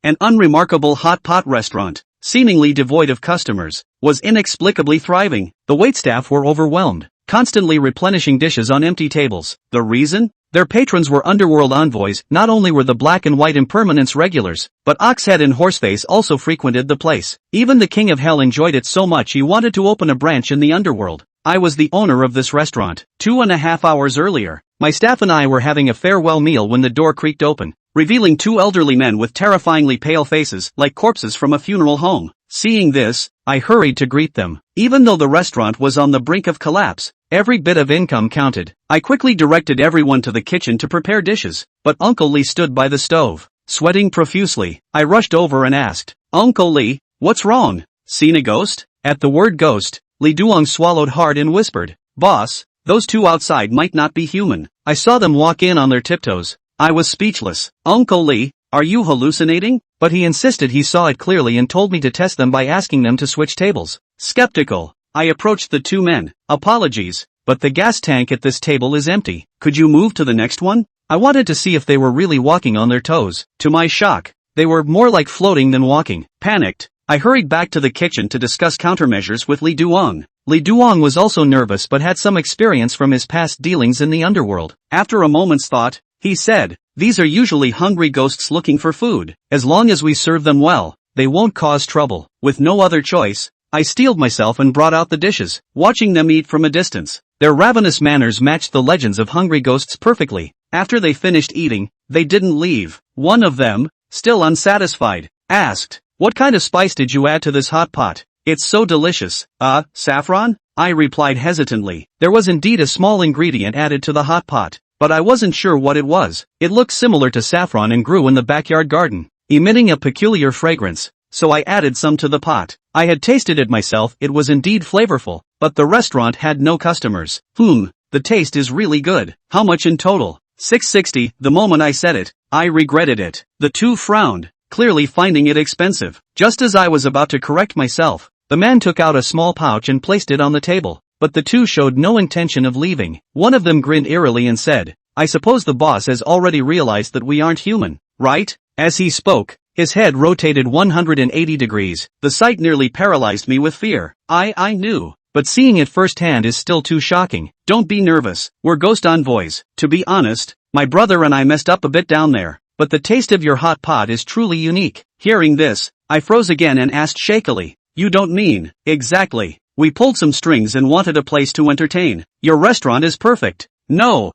An unremarkable hot pot restaurant, seemingly devoid of customers, was inexplicably thriving. The waitstaff were overwhelmed, constantly replenishing dishes on empty tables. The reason? Their patrons were underworld envoys. Not only were the black and white impermanence regulars, but Oxhead and Horseface also frequented the place. Even the King of Hell enjoyed it so much he wanted to open a branch in the underworld. I was the owner of this restaurant. 2.5 hours earlier, my staff and I were having a farewell meal when the door creaked open, revealing two elderly men with terrifyingly pale faces like corpses from a funeral home. Seeing this, I hurried to greet them. Even though the restaurant was on the brink of collapse, every bit of income counted. I quickly directed everyone to the kitchen to prepare dishes, but Uncle Lee stood by the stove, sweating profusely. I rushed over and asked, "Uncle Lee, what's wrong? Seen a ghost?" At the word ghost, Lee Duong swallowed hard and whispered, "Boss, those two outside might not be human. I saw them walk in on their tiptoes." I was speechless. "Uncle Lee, are you hallucinating?" But he insisted he saw it clearly and told me to test them by asking them to switch tables. Skeptical, I approached the two men. "Apologies, but the gas tank at this table is empty. Could you move to the next one?" I wanted to see if they were really walking on their toes. To my shock, they were more like floating than walking. Panicked, I hurried back to the kitchen to discuss countermeasures with Lee Duong. Lee Duong was also nervous but had some experience from his past dealings in the underworld. After a moment's thought, he said, "These are usually hungry ghosts looking for food. As long as we serve them well, they won't cause trouble." With no other choice, I steeled myself and brought out the dishes, watching them eat from a distance. Their ravenous manners matched the legends of hungry ghosts perfectly. After they finished eating, they didn't leave. One of them, still unsatisfied, asked, "What kind of spice did you add to this hot pot? It's so delicious." Saffron?" I replied hesitantly. There was indeed a small ingredient added to the hot pot, but I wasn't sure what it was. It looked similar to saffron and grew in the backyard garden, emitting a peculiar fragrance, so I added some to the pot. I had tasted it myself. It was indeed flavorful, but the restaurant had no customers. The taste is really good. How much in total? $6.60. The moment I said it, I regretted it. The two frowned, clearly finding it expensive. Just as I was about to correct myself, the man took out a small pouch and placed it on the table, but the two showed no intention of leaving. One of them grinned eerily and said, "I suppose the boss has already realized that we aren't human, right?" As he spoke, his head rotated 180 degrees. The sight nearly paralyzed me with fear. I knew, but seeing it firsthand is still too shocking. "Don't be nervous, we're ghost envoys. To be honest, my brother and I messed up a bit down there, but the taste of your hot pot is truly unique." Hearing this, I froze again and asked shakily, "You don't mean?" "Exactly. We pulled some strings and wanted a place to entertain. Your restaurant is perfect." No.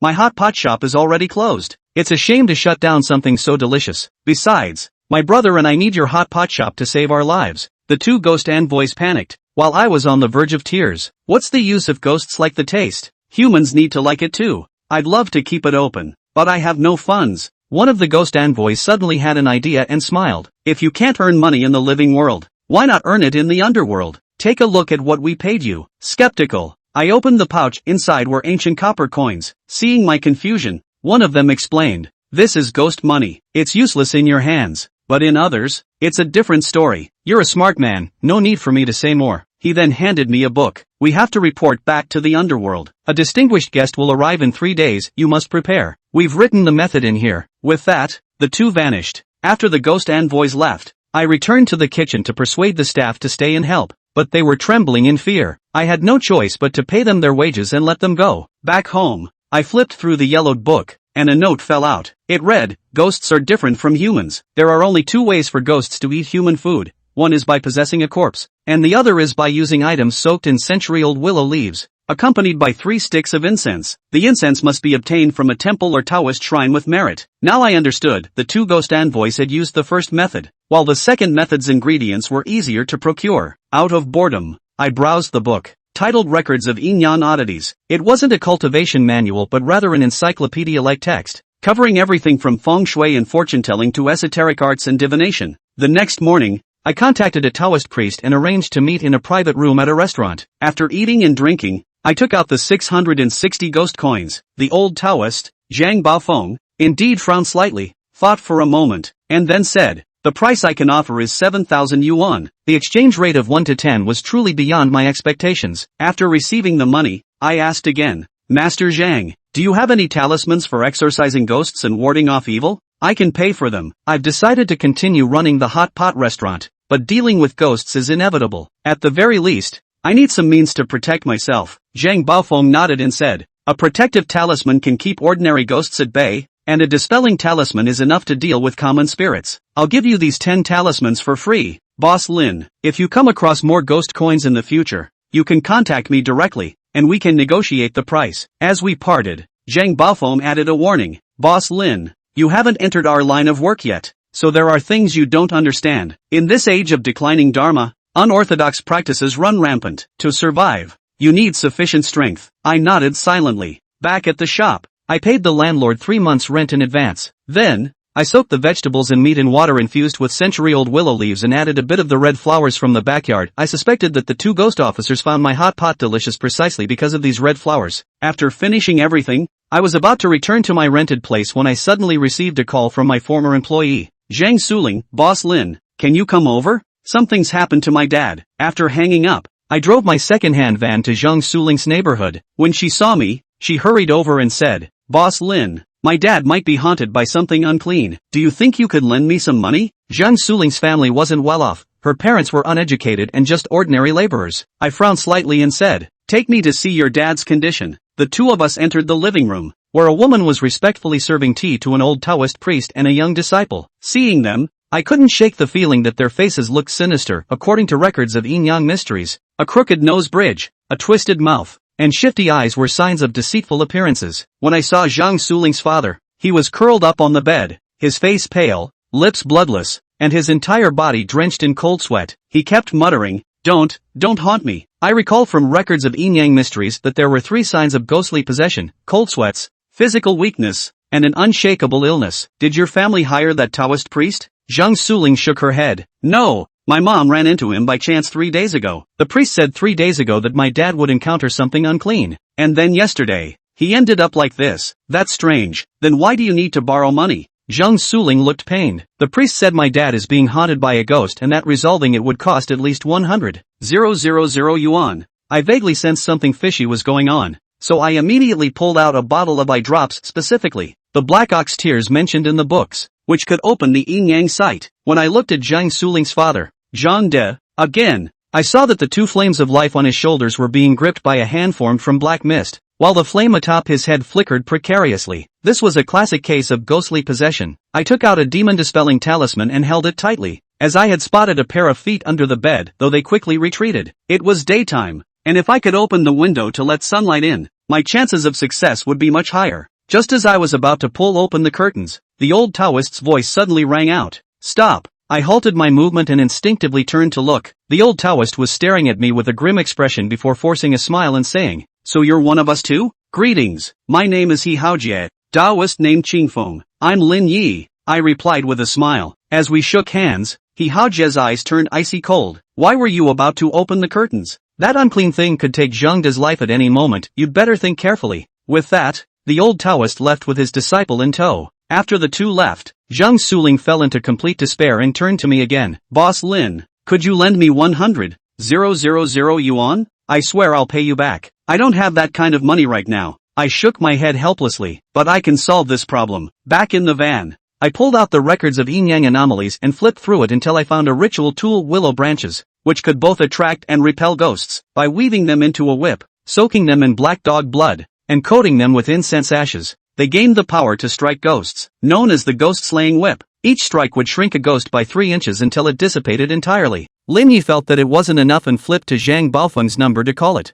My hot pot shop is already closed. It's a shame to shut down something so delicious. Besides, my brother and I need your hot pot shop to save our lives." The two ghost envoys panicked, while I was on the verge of tears. What's the use if ghosts like the taste? Humans need to like it too. I'd love to keep it open, but I have no funds. One of the ghost envoys suddenly had an idea and smiled. "If you can't earn money in the living world, why not earn it in the underworld? Take a look at what we paid you." Skeptical, I opened the pouch. Inside were ancient copper coins. Seeing my confusion, one of them explained, "This is ghost money. It's useless in your hands, but in others, it's a different story." "You're a smart man, no need for me to say more." He then handed me a book. "We have to report back to the underworld. A distinguished guest will arrive in 3 days. You must prepare. We've written the method in here." With that, the two vanished. After the ghost envoys left, I returned to the kitchen to persuade the staff to stay and help, but they were trembling in fear. I had no choice but to pay them their wages and let them go. Back home, I flipped through the yellowed book, and a note fell out. It read, "Ghosts are different from humans. There are only 2 ways for ghosts to eat human food. One is by possessing a corpse, and the other is by using items soaked in century-old willow leaves, accompanied by 3 sticks of incense. The incense must be obtained from a temple or Taoist shrine with merit." Now I understood. The two ghost envoys had used the first method, while the second method's ingredients were easier to procure. Out of boredom, I browsed the book, titled Records of Inyan Oddities. It wasn't a cultivation manual but rather an encyclopedia-like text, covering everything from feng shui and fortune-telling to esoteric arts and divination. The next morning, I contacted a Taoist priest and arranged to meet in a private room at a restaurant. After eating and drinking, I took out the 660 ghost coins. The old Taoist, Zhang Baofeng, indeed frowned slightly, thought for a moment, and then said, "The price I can offer is 7,000 yuan. The exchange rate of 1 to 10 was truly beyond my expectations. After receiving the money, I asked again, "Master Zhang, do you have any talismans for exorcising ghosts and warding off evil?" I can pay for them. I've decided to continue running the hot pot restaurant, but dealing with ghosts is inevitable. At the very least, I need some means to protect myself. Zhang Baofeng nodded and said, a protective talisman can keep ordinary ghosts at bay, and a dispelling talisman is enough to deal with common spirits. I'll give you these 10 talismans for free, Boss Lin. If you come across more ghost coins in the future, you can contact me directly, and we can negotiate the price. As we parted, Zhang Baofeng added a warning. Boss Lin, you haven't entered our line of work yet, so there are things you don't understand. In this age of declining dharma, unorthodox practices run rampant. To survive, you need sufficient strength. I nodded silently. Back at the shop, I paid the landlord 3 months' rent in advance. Then, I soaked the vegetables and meat in water infused with century-old willow leaves and added a bit of the red flowers from the backyard. I suspected that the 2 ghost officers found my hot pot delicious precisely because of these red flowers. After finishing everything, I was about to return to my rented place when I suddenly received a call from my former employee. Zhang Suling, Boss Lin, can you come over? Something's happened to my dad. After hanging up, I drove my second-hand van to Zhang Suling's neighborhood. When she saw me, she hurried over and said, Boss Lin, my dad might be haunted by something unclean. Do you think you could lend me some money? Zhang Suling's family wasn't well off. Her parents were uneducated and just ordinary laborers. I frowned slightly and said, take me to see your dad's condition. The 2 of us entered the living room, where a woman was respectfully serving tea to an old Taoist priest and a young disciple. Seeing them, I couldn't shake the feeling that their faces looked sinister. According to records of yin-yang mysteries, a crooked nose bridge, a twisted mouth, and shifty eyes were signs of deceitful appearances. When I saw Zhang Suling's father, he was curled up on the bed, his face pale, lips bloodless, and his entire body drenched in cold sweat. He kept muttering, don't haunt me. I recall from records of yin-yang mysteries that there were 3 signs of ghostly possession: cold sweats, physical weakness, and an unshakable illness. Did your family hire that Taoist priest? Zhang Suling shook her head. No, my mom ran into him by chance 3 days ago. The priest said 3 days ago that my dad would encounter something unclean. And then yesterday, he ended up like this. That's strange. Then why do you need to borrow money? Zhang Suling looked pained. The priest said my dad is being haunted by a ghost and that resolving it would cost at least 100,000 yuan. I vaguely sensed something fishy was going on, so I immediately pulled out a bottle of eye drops, specifically the black ox tears mentioned in the books, which could open the yin-yang sight. When I looked at Zhang Suling's father, Zhang De, again, I saw that the 2 flames of life on his shoulders were being gripped by a hand formed from black mist, while the flame atop his head flickered precariously. This was a classic case of ghostly possession. I took out a demon-dispelling talisman and held it tightly, as I had spotted a pair of feet under the bed, though they quickly retreated. It was daytime, and if I could open the window to let sunlight in, my chances of success would be much higher. Just as I was about to pull open the curtains, the old Taoist's voice suddenly rang out. Stop! I halted my movement and instinctively turned to look. The old Taoist was staring at me with a grim expression before forcing a smile and saying, so you're one of us too? Greetings, my name is He Haojie, Taoist named Qingfeng. I'm Lin Yi, I replied with a smile. As we shook hands, He Haojie's eyes turned icy cold. Why were you about to open the curtains? That unclean thing could take Zhang De's life at any moment. You'd better think carefully. With that, the old Taoist left with his disciple in tow. After the 2 left, Zhang Suling fell into complete despair and turned to me again. Boss Lin, could you lend me 100,000 yuan? I swear I'll pay you back. I don't have that kind of money right now. I shook my head helplessly, but I can solve this problem. Back in the van, I pulled out the records of yin-yang anomalies and flipped through it until I found a ritual tool: willow branches, which could both attract and repel ghosts. By weaving them into a whip, soaking them in black dog blood, and coating them with incense ashes, they gained the power to strike ghosts. Known as the ghost-slaying whip, each strike would shrink a ghost by 3 inches until it dissipated entirely. Lin Yi felt that it wasn't enough and flipped to Zhang Baofeng's number to call it.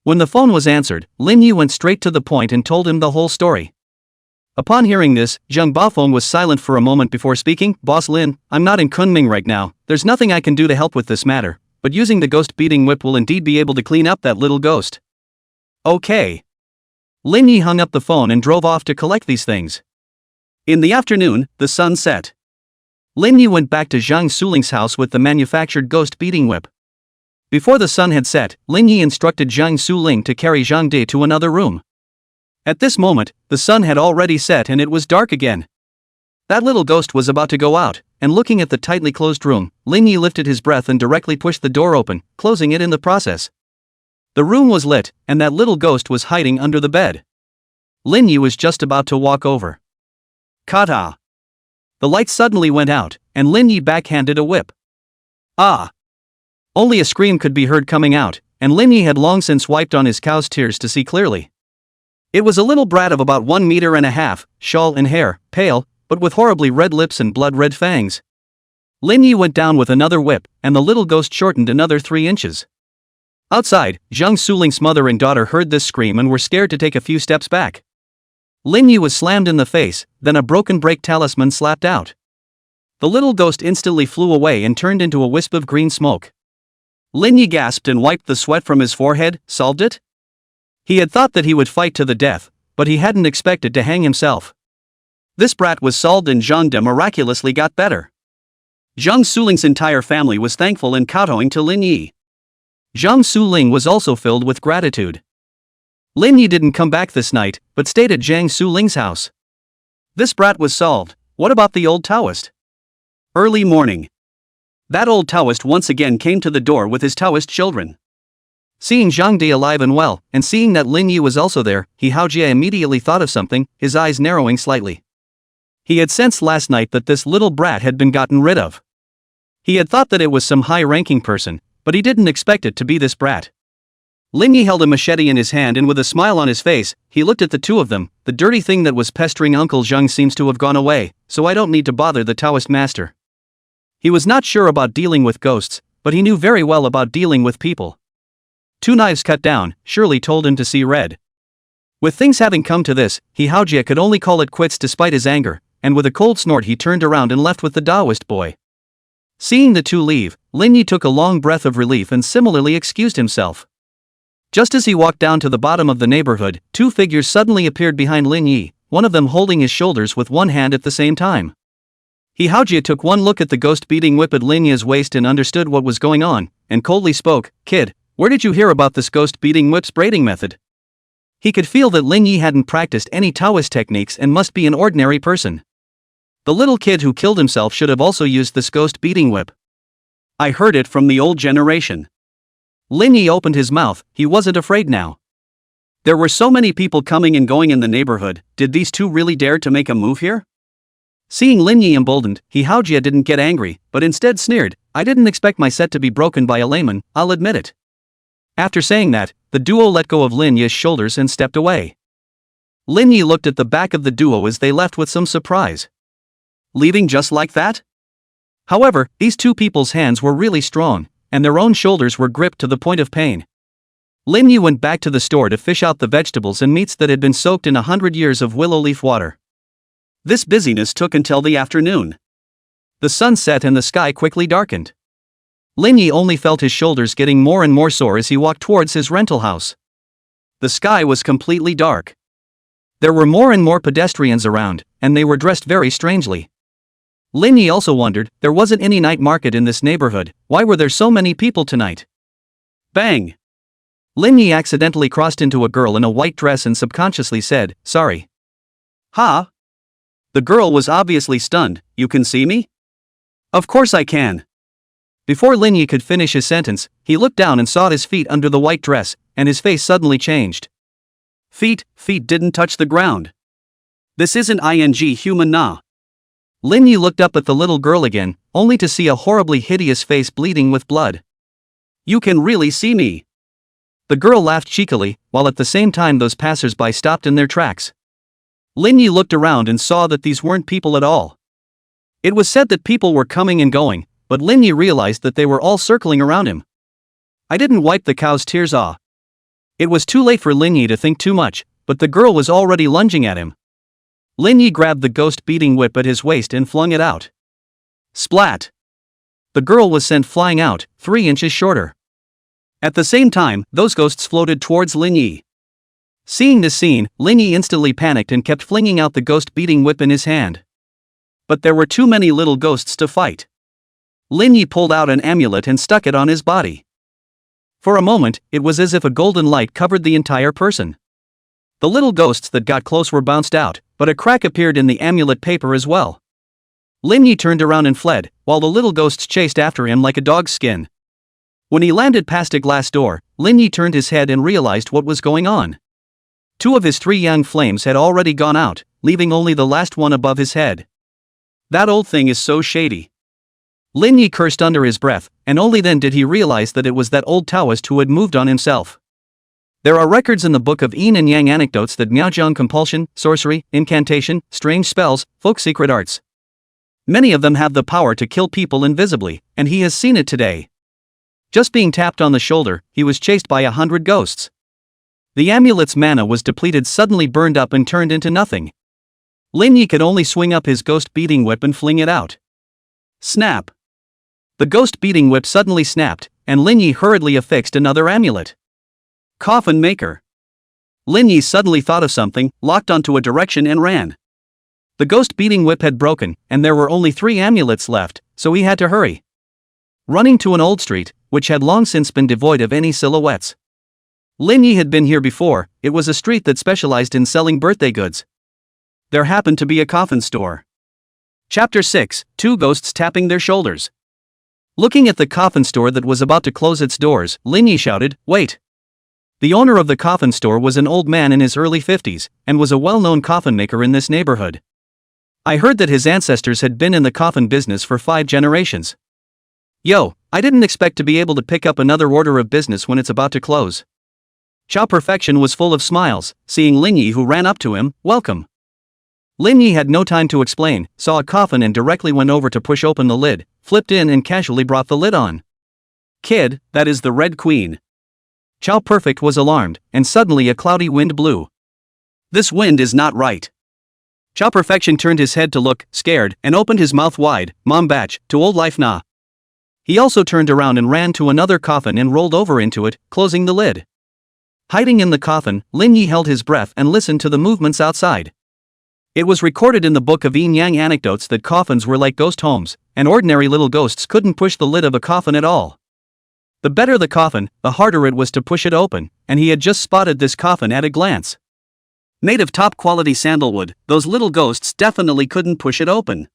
When the phone was answered, Lin Yi went straight to the point and told him the whole story. Upon hearing this, Zhang Baofeng was silent for a moment before speaking. Boss Lin, I'm not in Kunming right now. There's nothing I can do to help with this matter, but using the ghost-beating whip will indeed be able to clean up that little ghost. Okay. Lin Yi hung up the phone and drove off to collect these things. In the afternoon, the sun set. Lin Yi went back to Zhang Suling's house with the manufactured ghost-beating whip. Before the sun had set, Lin Yi instructed Zhang Suling to carry Zhang De to another room. At this moment, the sun had already set and it was dark again. That little ghost was about to go out, and looking at the tightly closed room, Lin Yi lifted his breath and directly pushed the door open, closing it in the process. The room was lit, and that little ghost was hiding under the bed. Lin Yi was just about to walk over. Kata! the light suddenly went out, and Lin Yi backhanded a whip. Ah! Only a scream could be heard coming out, and Lin Yi had long since wiped on his cow's tears to see clearly. It was a little brat of about 1.5 meters, shawl and hair, pale, but with horribly red lips and blood-red fangs. Lin Yi went down with another whip, and the little ghost shortened another 3 inches. Outside, Zhang Suling's mother and daughter heard this scream and were scared to take a few steps back. Lin Yi was slammed in the face, then a broken break talisman slapped out. The little ghost instantly flew away and turned into a wisp of green smoke. Lin Yi gasped and wiped the sweat from his forehead. Solved it? He had thought that he would fight to the death, but he hadn't expected to hang himself. This brat was solved and Zhang De miraculously got better. Zhang Suling's entire family was thankful and kowtowing to Lin Yi. Zhang Suling was also filled with gratitude. Lin Yi didn't come back this night, but stayed at Zhang Suling's house. This brat was solved. What about the old Taoist? Early morning. That old Taoist once again came to the door with his Taoist children. Seeing Zhang De alive and well, and seeing that Lin Yi was also there, He Haojie immediately thought of something, his eyes narrowing slightly. He had sensed last night that this little brat had been gotten rid of. He had thought that it was some high-ranking person, but he didn't expect it to be this brat. Lin Yi held a machete in his hand and with a smile on his face, he looked at the two of them. The dirty thing that was pestering Uncle Zhang seems to have gone away, so I don't need to bother the Taoist master. He was not sure about dealing with ghosts, but he knew very well about dealing with people. 2 knives cut down, surely told him to see red. With things having come to this, He Haojie could only call it quits despite his anger, and with a cold snort he turned around and left with the Taoist boy. Seeing the two leave, Lin Yi took a long breath of relief and similarly excused himself. Just as he walked down to the bottom of the neighborhood, 2 figures suddenly appeared behind Lin Yi, one of them holding his shoulders with one hand at the same time. He Haojie took one look at the ghost-beating whip at Lin Yi's waist and understood what was going on, and coldly spoke, "Kid, where did you hear about this ghost-beating whip's braiding method?" He could feel that Lin Yi hadn't practiced any Taoist techniques and must be an ordinary person. The little kid who killed himself should have also used this ghost-beating whip. I heard it from the old generation. Lin Yi opened his mouth, he wasn't afraid now. There were so many people coming and going in the neighborhood, did these two really dare to make a move here? Seeing Lin Yi emboldened, He Haojie didn't get angry, but instead sneered, I didn't expect my set to be broken by a layman, I'll admit it. After saying that, the duo let go of Lin Yi's shoulders and stepped away. Lin Yi looked at the back of the duo as they left with some surprise. Leaving just like that? However, these two people's hands were really strong, and their own shoulders were gripped to the point of pain. Lin Yi went back to the store to fish out the vegetables and meats that had been soaked in 100 years of willow leaf water. This busyness took until the afternoon. The sun set and the sky quickly darkened. Lin Yi only felt his shoulders getting more and more sore as he walked towards his rental house. The sky was completely dark. There were more and more pedestrians around, and they were dressed very strangely. Lin Yi also wondered, there wasn't any night market in this neighborhood, why were there so many people tonight? Bang! Lin Yi accidentally crossed into a girl in a white dress and subconsciously said, sorry. Ha! The girl was obviously stunned, you can see me? Of course I can. Before Lin Yi could finish his sentence, he looked down and saw his feet under the white dress, and his face suddenly changed. Feet didn't touch the ground. This isn't human na. Lin Yi looked up at the little girl again, only to see a horribly hideous face bleeding with blood. You can really see me. The girl laughed cheekily, while at the same time those passers-by stopped in their tracks. Lin Yi looked around and saw that these weren't people at all. It was said that people were coming and going, but Lin Yi realized that they were all circling around him. I didn't wipe the cow's tears off. It was too late for Lin Yi to think too much, but the girl was already lunging at him. Lin Yi grabbed the ghost-beating whip at his waist and flung it out. Splat! The girl was sent flying out, 3 inches shorter. At the same time, those ghosts floated towards Lin Yi. Seeing this scene, Lin Yi instantly panicked and kept flinging out the ghost-beating whip in his hand. But there were too many little ghosts to fight. Lin Yi pulled out an amulet and stuck it on his body. For a moment, it was as if a golden light covered the entire person. The little ghosts that got close were bounced out, but a crack appeared in the amulet paper as well. Lin Yi turned around and fled, while the little ghosts chased after him like a dog's skin. When he landed past a glass door, Lin Yi turned his head and realized what was going on. 2 of his 3 young flames had already gone out, leaving only the last one above his head. That old thing is so shady. Lin Yi cursed under his breath, and only then did he realize that it was that old Taoist who had moved on himself. There are records in the book of Yin and Yang anecdotes that Miaojiang compulsion, sorcery, incantation, strange spells, folk secret arts. Many of them have the power to kill people invisibly, and he has seen it today. Just being tapped on the shoulder, he was chased by 100 ghosts. The amulet's mana was depleted, suddenly burned up and turned into nothing. Lin Yi could only swing up his ghost beating whip and fling it out. Snap! The ghost beating whip suddenly snapped, and Lin Yi hurriedly affixed another amulet. Coffin maker. Lin Yi suddenly thought of something, locked onto a direction and ran. The ghost beating whip had broken, and there were only 3 amulets left, so he had to hurry. Running to an old street, which had long since been devoid of any silhouettes. Lin Yi had been here before. It was a street that specialized in selling birthday goods. There happened to be a coffin store. Chapter 6, 2 Ghosts Tapping Their Shoulders. Looking at the coffin store that was about to close its doors, Lin Yi shouted, "Wait!" The owner of the coffin store was an old man in his early 50s, and was a well-known coffin maker in this neighborhood. I heard that his ancestors had been in the coffin business for 5 generations. Yo, I didn't expect to be able to pick up another order of business when it's about to close. Chow Perfection was full of smiles, seeing Lin Yi, who ran up to him. "Welcome." Lin Yi had no time to explain, saw a coffin and directly went over to push open the lid, flipped in and casually brought the lid on. "Kid, that is the Red Queen." Chow Perfect was alarmed, and suddenly a cloudy wind blew. "This wind is not right." Chow Perfection turned his head to look, scared, and opened his mouth wide. "Mom batch, to old life nah." He also turned around and ran to another coffin and rolled over into it, closing the lid. Hiding in the coffin, Lin Yi held his breath and listened to the movements outside. It was recorded in the book of Yin Yang anecdotes that coffins were like ghost homes, and ordinary little ghosts couldn't push the lid of a coffin at all. The better the coffin, the harder it was to push it open, and he had just spotted this coffin at a glance. Made of top-quality sandalwood, those little ghosts definitely couldn't push it open.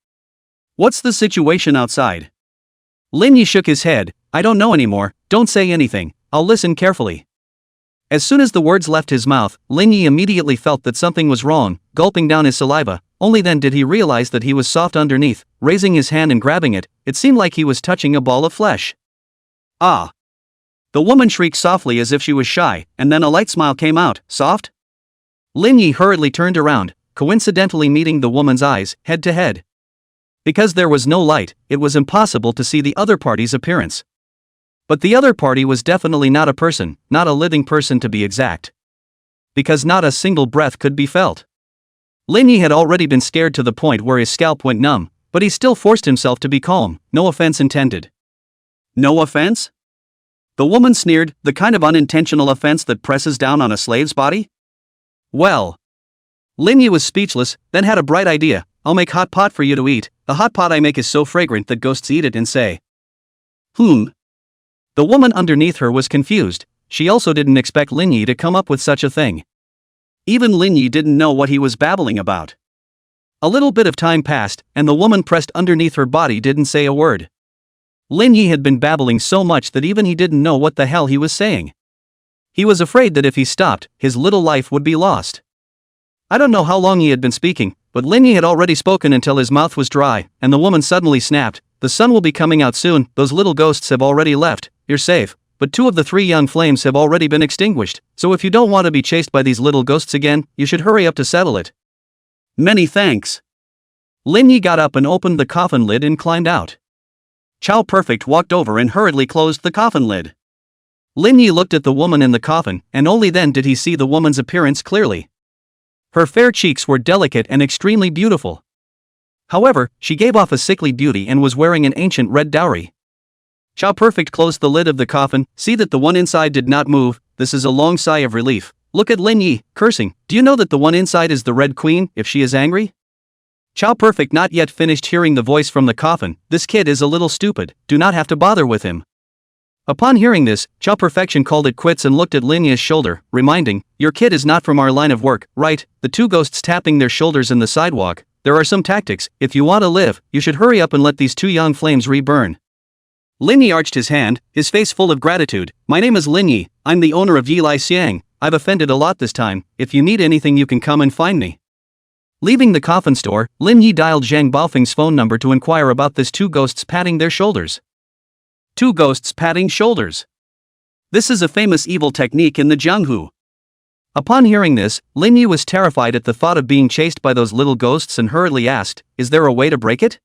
"What's the situation outside?" Lin Yi shook his head. "I don't know anymore, don't say anything, I'll listen carefully." As soon as the words left his mouth, Lin Yi immediately felt that something was wrong, gulping down his saliva. Only then did he realize that he was soft underneath. Raising his hand and grabbing it, it seemed like he was touching a ball of flesh. "Ah!" The woman shrieked softly as if she was shy, and then a light smile came out. "Soft?" Lin Yi hurriedly turned around, coincidentally meeting the woman's eyes, head to head. Because there was no light, it was impossible to see the other party's appearance. But the other party was definitely not a person, not a living person to be exact. Because not a single breath could be felt. Lin Yi had already been scared to the point where his scalp went numb, but he still forced himself to be calm. No offense intended. "No offense?" The woman sneered. "The kind of unintentional offense that presses down on a slave's body?" "Well." Lin Yi was speechless, then had a bright idea. "I'll make hot pot for you to eat. The hot pot I make is so fragrant that ghosts eat it and say, 'Hmm.'" The woman underneath her was confused. She also didn't expect Lin Yi to come up with such a thing. Even Lin Yi didn't know what he was babbling about. A little bit of time passed, and the woman pressed underneath her body didn't say a word. Lin Yi had been babbling so much that even he didn't know what the hell he was saying. He was afraid that if he stopped, his little life would be lost. I don't know how long he had been speaking, but Lin Yi had already spoken until his mouth was dry, and the woman suddenly snapped. "The sun will be coming out soon, those little ghosts have already left, you're safe, but 2 of the 3 young flames have already been extinguished, so if you don't want to be chased by these little ghosts again, you should hurry up to settle it." "Many thanks." Lin Yi got up and opened the coffin lid and climbed out. Chow Perfect walked over and hurriedly closed the coffin lid. Lin Yi looked at the woman in the coffin, and only then did he see the woman's appearance clearly. Her fair cheeks were delicate and extremely beautiful. However, she gave off a sickly beauty and was wearing an ancient red dowry. Chow Perfect closed the lid of the coffin. "See that the one inside did not move." This is a long sigh of relief. Look at Lin Yi, cursing. "Do you know that the one inside is the Red Queen, if she is angry?" Chow Perfect not yet finished hearing the voice from the coffin. "This kid is a little stupid, do not have to bother with him." Upon hearing this, Chow Perfection called it quits and looked at Lin Yi's shoulder, reminding, "Your kid is not from our line of work, right?" The 2 ghosts tapping their shoulders in the sidewalk. "There are some tactics. If you want to live, you should hurry up and let these 2 young flames re-burn." Lin Yi arched his hand, his face full of gratitude. "My name is Lin Yi, I'm the owner of Yi Lai Xiang. I've offended a lot this time. If you need anything you can come and find me." Leaving the coffin store, Lin Yi dialed Zhang Baofeng's phone number to inquire about this two ghosts patting their shoulders. Two ghosts patting shoulders. This is a famous evil technique in the Jianghu. Upon hearing this, Lin Yi was terrified at the thought of being chased by those little ghosts and hurriedly asked, "Is there a way to break it?"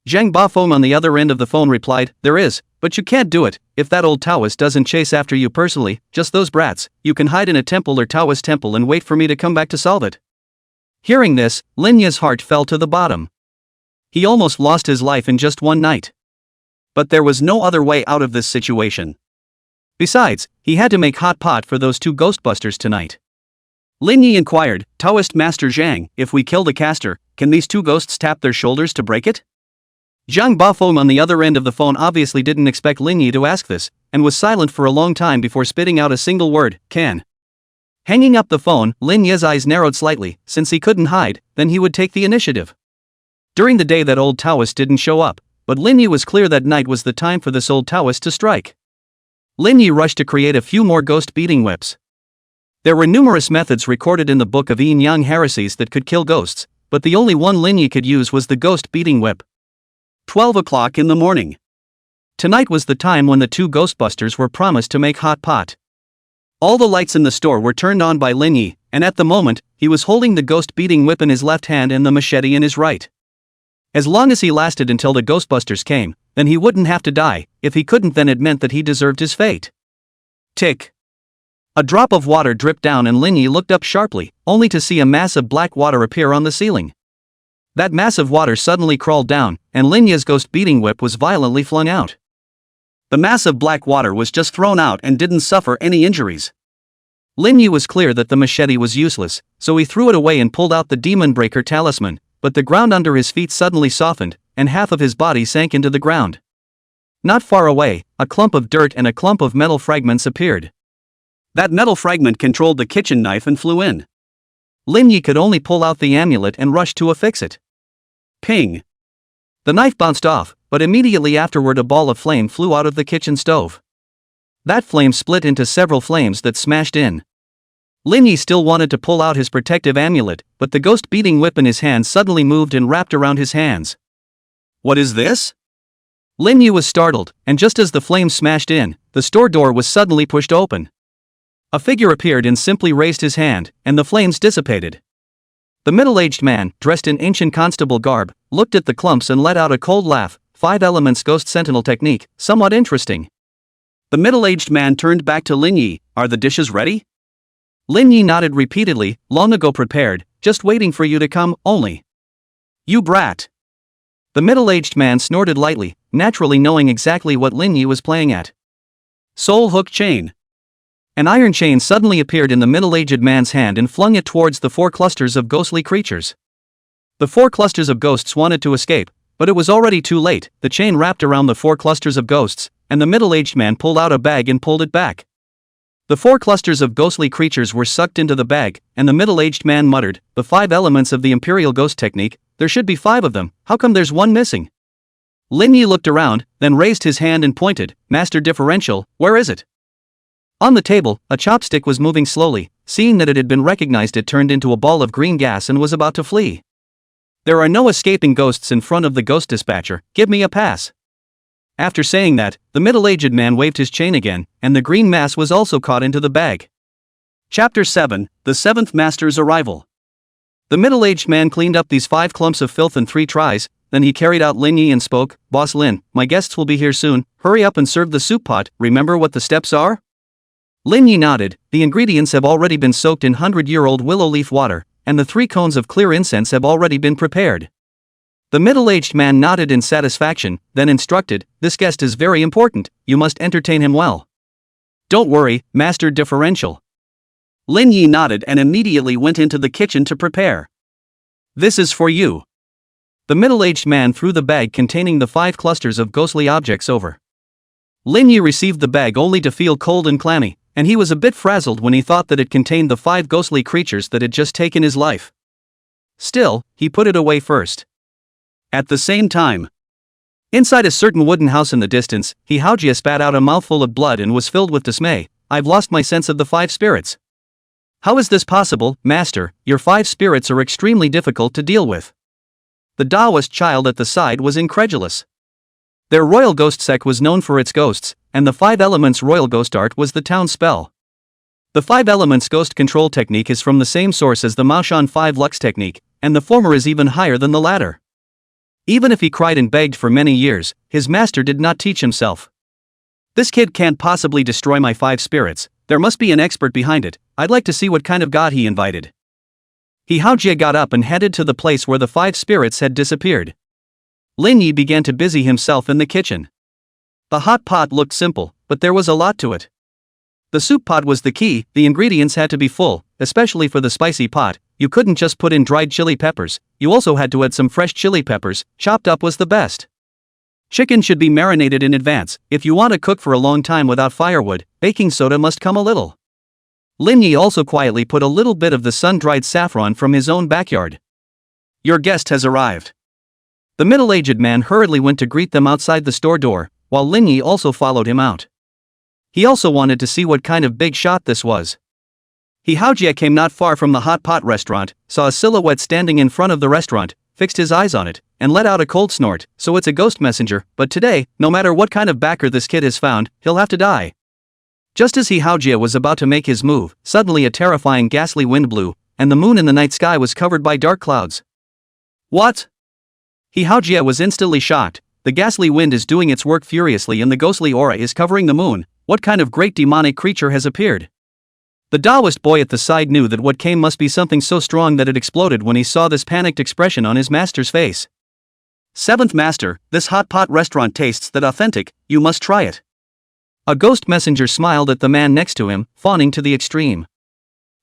Zhang Baofeng on the other end of the phone replied, "There is, but you can't do it. If that old Taoist doesn't chase after you personally, just those brats, you can hide in a temple or Taoist temple and wait for me to come back to solve it." Hearing this, Lin Yi's heart fell to the bottom. He almost lost his life in just one night. But there was no other way out of this situation. Besides, he had to make hot pot for those two ghostbusters tonight. Lin Yi inquired, "Taoist Master Zhang, if we kill the caster, can these two ghosts tap their shoulders to break it?" Zhang Baofeng on the other end of the phone obviously didn't expect Lin Yi to ask this, and was silent for a long time before spitting out a single word, "Can." Hanging up the phone, Lin Yi's eyes narrowed slightly. Since he couldn't hide, then he would take the initiative. During the day that old Taoist didn't show up, but Lin Yi was clear that night was the time for this old Taoist to strike. Lin Yi rushed to create a few more ghost-beating whips. There were numerous methods recorded in the Book of Yin Yang Heresies that could kill ghosts, but the only one Lin Yi could use was the ghost-beating whip. 12 o'clock in the morning. Tonight was the time when the two ghostbusters were promised to make hot pot. All the lights in the store were turned on by Lin Yi, and at the moment, he was holding the ghost-beating whip in his left hand and the machete in his right. As long as he lasted until the ghostbusters came, then he wouldn't have to die. If he couldn't, then it meant that he deserved his fate. Tick. A drop of water dripped down and Lin Yi looked up sharply, only to see a mass of black water appear on the ceiling. That mass of water suddenly crawled down, and Lin Yi's ghost-beating whip was violently flung out. The mass of black water was just thrown out and didn't suffer any injuries. Lin Yi was clear that the machete was useless, so he threw it away and pulled out the Demon Breaker talisman, but the ground under his feet suddenly softened, and half of his body sank into the ground. Not far away, a clump of dirt and a clump of metal fragments appeared. That metal fragment controlled the kitchen knife and flew in. Lin Yi could only pull out the amulet and rush to affix it. Ping! The knife bounced off, but immediately afterward a ball of flame flew out of the kitchen stove. That flame split into several flames that smashed in. Lin Yi still wanted to pull out his protective amulet, but the ghost-beating whip in his hand suddenly moved and wrapped around his hands. What is this? Lin Yi was startled, and just as the flames smashed in, the store door was suddenly pushed open. A figure appeared and simply raised his hand, and the flames dissipated. The middle-aged man, dressed in ancient constable garb, looked at the clumps and let out a cold laugh. 5 elements ghost sentinel technique, somewhat interesting. The middle-aged man turned back to Lin Yi, "Are the dishes ready?" Lin Yi nodded repeatedly, "Long ago prepared, just waiting for you to come, only." "You brat." The middle-aged man snorted lightly, naturally knowing exactly what Lin Yi was playing at. Soul hook chain. An iron chain suddenly appeared in the middle-aged man's hand and flung it towards the 4 clusters of ghostly creatures. The 4 clusters of ghosts wanted to escape, but it was already too late. The chain wrapped around the 4 clusters of ghosts, and the middle-aged man pulled out a bag and pulled it back. The 4 clusters of ghostly creatures were sucked into the bag, and the middle-aged man muttered, "The 5 elements of the Imperial Ghost Technique, there should be 5 of them, how come there's one missing?" Lin Yi looked around, then raised his hand and pointed, "Master Differential, where is it?" On the table, a chopstick was moving slowly. Seeing that it had been recognized, it turned into a ball of green gas and was about to flee. "There are no escaping ghosts in front of the ghost dispatcher, give me a pass." After saying that, the middle-aged man waved his chain again, and the green mass was also caught into the bag. Chapter 7, The 7th Master's Arrival. The middle-aged man cleaned up these 5 clumps of filth in 3 tries, then he carried out Lin Yi and spoke, "Boss Lin, my guests will be here soon, hurry up and serve the soup pot, remember what the steps are?" Lin Yi nodded. The ingredients have already been soaked in 100-year-old willow leaf water, and the 3 cones of clear incense have already been prepared. The middle-aged man nodded in satisfaction, then instructed, "This guest is very important, you must entertain him well." "Don't worry, Master Differential." Lin Yi nodded and immediately went into the kitchen to prepare. "This is for you." The middle-aged man threw the bag containing the 5 clusters of ghostly objects over. Lin Yi received the bag only to feel cold and clammy, and he was a bit frazzled when he thought that it contained the 5 ghostly creatures that had just taken his life. Still, he put it away first. At the same time, inside a certain wooden house in the distance, He Haojie spat out a mouthful of blood and was filled with dismay. "I've lost my sense of the 5 spirits. How is this possible, Master? Your 5 spirits are extremely difficult to deal with. The Taoist child at the side was incredulous. Their royal ghost sect was known for its ghosts, and the 5 elements royal ghost art was the town spell. The 5 elements ghost control technique is from the same source as the Maoshan 5 Lux technique, and the former is even higher than the latter. Even if he cried and begged for many years, his master did not teach himself. This kid can't possibly destroy my 5 spirits, there must be an expert behind it. I'd like to see what kind of god he invited. He Haojie got up and headed to the place where the 5 spirits had disappeared. Lin Yi began to busy himself in the kitchen. The hot pot looked simple, but there was a lot to it. The soup pot was the key, the ingredients had to be full, especially for the spicy pot. You couldn't just put in dried chili peppers, you also had to add some fresh chili peppers, chopped up was the best. Chicken should be marinated in advance. If you want to cook for a long time without firewood, baking soda must come a little. Lin Yi also quietly put a little bit of the sun-dried saffron from his own backyard. Your guest has arrived. The middle-aged man hurriedly went to greet them outside the store door, while Lin Yi also followed him out. He also wanted to see what kind of big shot this was. He Haojie came not far from the hot pot restaurant, saw a silhouette standing in front of the restaurant, fixed his eyes on it, and let out a cold snort. So it's a ghost messenger, but today, no matter what kind of backer this kid has found, he'll have to die. Just as He Haojie was about to make his move, suddenly a terrifying ghastly wind blew, and the moon in the night sky was covered by dark clouds. What? He Haojie was instantly shocked. The ghastly wind is doing its work furiously and the ghostly aura is covering the moon. What kind of great demonic creature has appeared? The Taoist boy at the side knew that what came must be something so strong that it exploded when he saw this panicked expression on his master's face. 7th Master, this hot pot restaurant tastes that authentic, you must try it. A ghost messenger smiled at the man next to him, fawning to the extreme.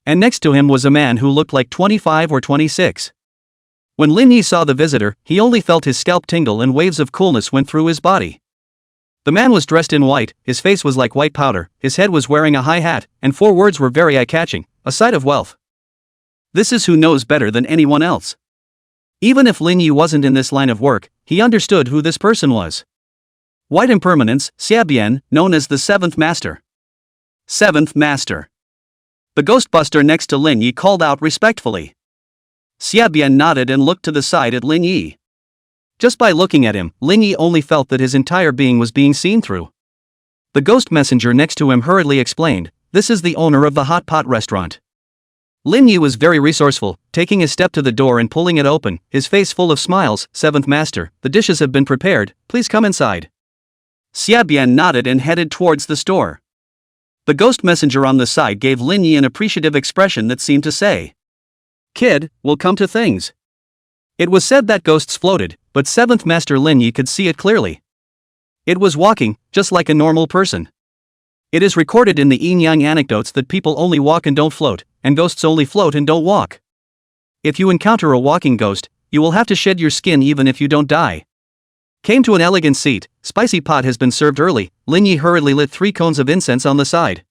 And next to him was a man who looked like 25 or 26. When Lin Yi saw the visitor, he only felt his scalp tingle and waves of coolness went through his body. The man was dressed in white, his face was like white powder, his head was wearing a high hat, and 4 words were very eye-catching, a sight of wealth. This is who knows better than anyone else. Even if Lin Yi wasn't in this line of work, he understood who this person was. White impermanence, Xiabian, known as the 7th Master. 7th Master. The ghostbuster next to Lin Yi called out respectfully. Xiabian nodded and looked to the side at Lin Yi. Just by looking at him, Lin Yi only felt that his entire being was being seen through. The ghost messenger next to him hurriedly explained, this is the owner of the hot pot restaurant. Lin Yi was very resourceful, taking a step to the door and pulling it open, his face full of smiles. 7th Master, the dishes have been prepared, please come inside. Xiabian nodded and headed towards the store. The ghost messenger on the side gave Lin Yi an appreciative expression that seemed to say, Kid, we'll come to things. It was said that ghosts floated, but 7th Master Lin Yi could see it clearly. It was walking, just like a normal person. It is recorded in the yin-yang anecdotes that people only walk and don't float, and ghosts only float and don't walk. If you encounter a walking ghost, you will have to shed your skin even if you don't die. Came to an elegant seat, spicy pot has been served early. Lin Yi hurriedly lit 3 cones of incense on the side.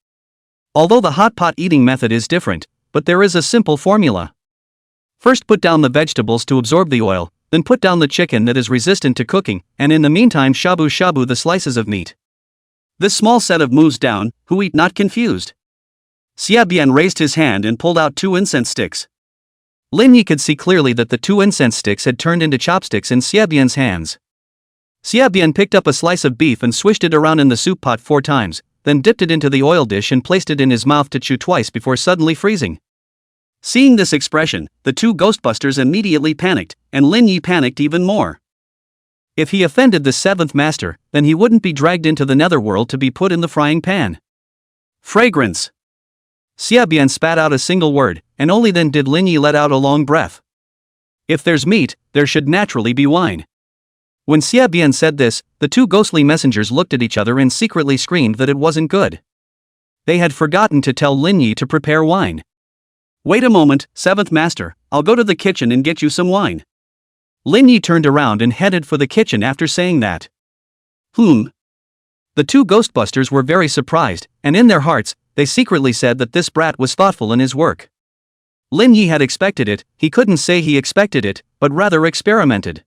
Although the hot pot eating method is different, but there is a simple formula. First put down the vegetables to absorb the oil, then put down the chicken that is resistant to cooking, and in the meantime shabu-shabu the slices of meat. This small set of moves down, who eat not confused. Xiabian raised his hand and pulled out 2 incense sticks. Lin Yi could see clearly that the 2 incense sticks had turned into chopsticks in Xiabian's hands. Xiabian picked up a slice of beef and swished it around in the soup pot 4 times, then dipped it into the oil dish and placed it in his mouth to chew twice before suddenly freezing. Seeing this expression, the 2 ghostbusters immediately panicked, and Lin Yi panicked even more. If he offended the 7th Master, then he wouldn't be dragged into the netherworld to be put in the frying pan. Fragrance. Xiabian spat out a single word, and only then did Lin Yi let out a long breath. If there's meat, there should naturally be wine. When Xiabian said this, the 2 ghostly messengers looked at each other and secretly screamed that it wasn't good. They had forgotten to tell Lin Yi to prepare wine. Wait a moment, 7th Master, I'll go to the kitchen and get you some wine. Lin Yi turned around and headed for the kitchen after saying that. The 2 ghostbusters were very surprised, and in their hearts, they secretly said that this brat was thoughtful in his work. Lin Yi had expected it, he couldn't say he expected it, but rather experimented.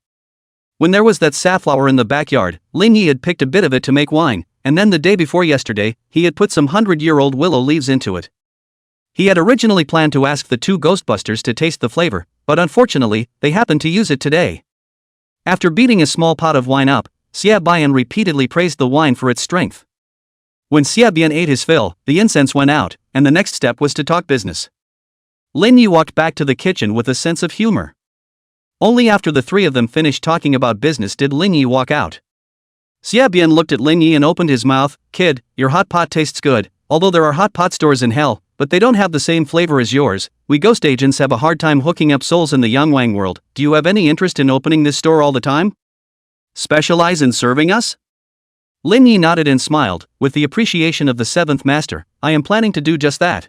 When there was that safflower in the backyard, Lin Yi had picked a bit of it to make wine, and then the day before yesterday, he had put some 100-year-old willow leaves into it. He had originally planned to ask the two Ghostbusters to taste the flavor, but unfortunately, they happened to use it today. After beating a small pot of wine up, Xiaobian repeatedly praised the wine for its strength. When Xiaobian ate his fill, the incense went out, and the next step was to talk business. Lin Yi walked back to the kitchen with a sense of humor. Only after the three of them finished talking about business did Lin Yi walk out. Xiaobian looked at Lin Yi and opened his mouth. "Kid, your hot pot tastes good, although there are hot pot stores in hell, but they don't have the same flavor as yours. We ghost agents have a hard time hooking up souls in the Yangwang world. Do you have any interest in opening this store all the time? Specialize in serving us?" Lin Yi nodded and smiled, with the appreciation of the seventh master. "I am planning to do just that."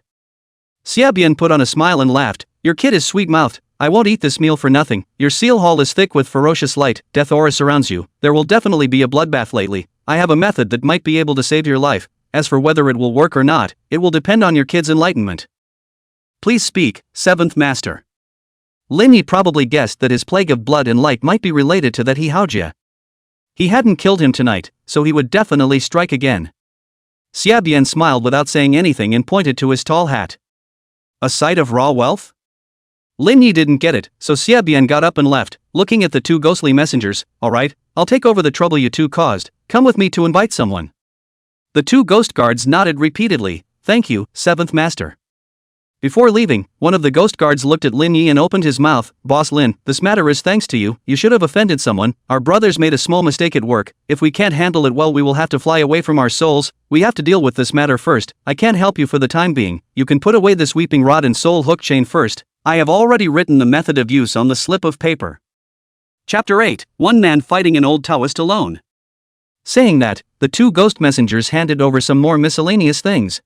Xiaobian put on a smile and laughed. "Your kid is sweet-mouthed. I won't eat this meal for nothing. Your seal hall is thick with ferocious light, death aura surrounds you. There will definitely be a bloodbath lately. I have a method that might be able to save your life. As for whether it will work or not, it will depend on your kid's enlightenment." "Please speak, seventh master." Lin Yi probably guessed that his plague of blood and light might be related to that He Haojie. He hadn't killed him tonight, so he would definitely strike again. Xiaobian smiled without saying anything and pointed to his tall hat. "A sight of raw wealth?" Lin Yi didn't get it, so Xiaobian got up and left, looking at the two ghostly messengers. "Alright, I'll take over the trouble you two caused. Come with me to invite someone." The two ghost guards nodded repeatedly. "Thank you, seventh master." Before leaving, one of the ghost guards looked at Lin Yi and opened his mouth. "Boss Lin, this matter is thanks to you. You should have offended someone. Our brothers made a small mistake at work. If we can't handle it well, we will have to fly away from our souls. We have to deal with this matter first. I can't help you for the time being. You can put away this weeping rod and soul hook chain first. I have already written the method of use on the slip of paper." Chapter 8, One Man Fighting an Old Taoist Alone. Saying that, the two ghost messengers handed over some more miscellaneous things.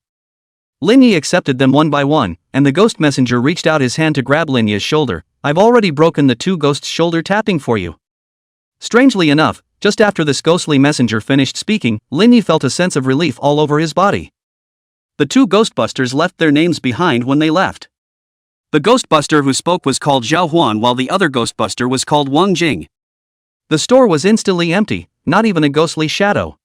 Lin Yi accepted them one by one, and the ghost messenger reached out his hand to grab Lin Yi's shoulder. "I've already broken the two ghosts' shoulder tapping for you." Strangely enough, just after this ghostly messenger finished speaking, Lin Yi felt a sense of relief all over his body. The two Ghostbusters left their names behind when they left. The Ghostbuster who spoke was called Zhao Huan, while the other Ghostbuster was called Wang Jing. The store was instantly empty, not even a ghostly shadow.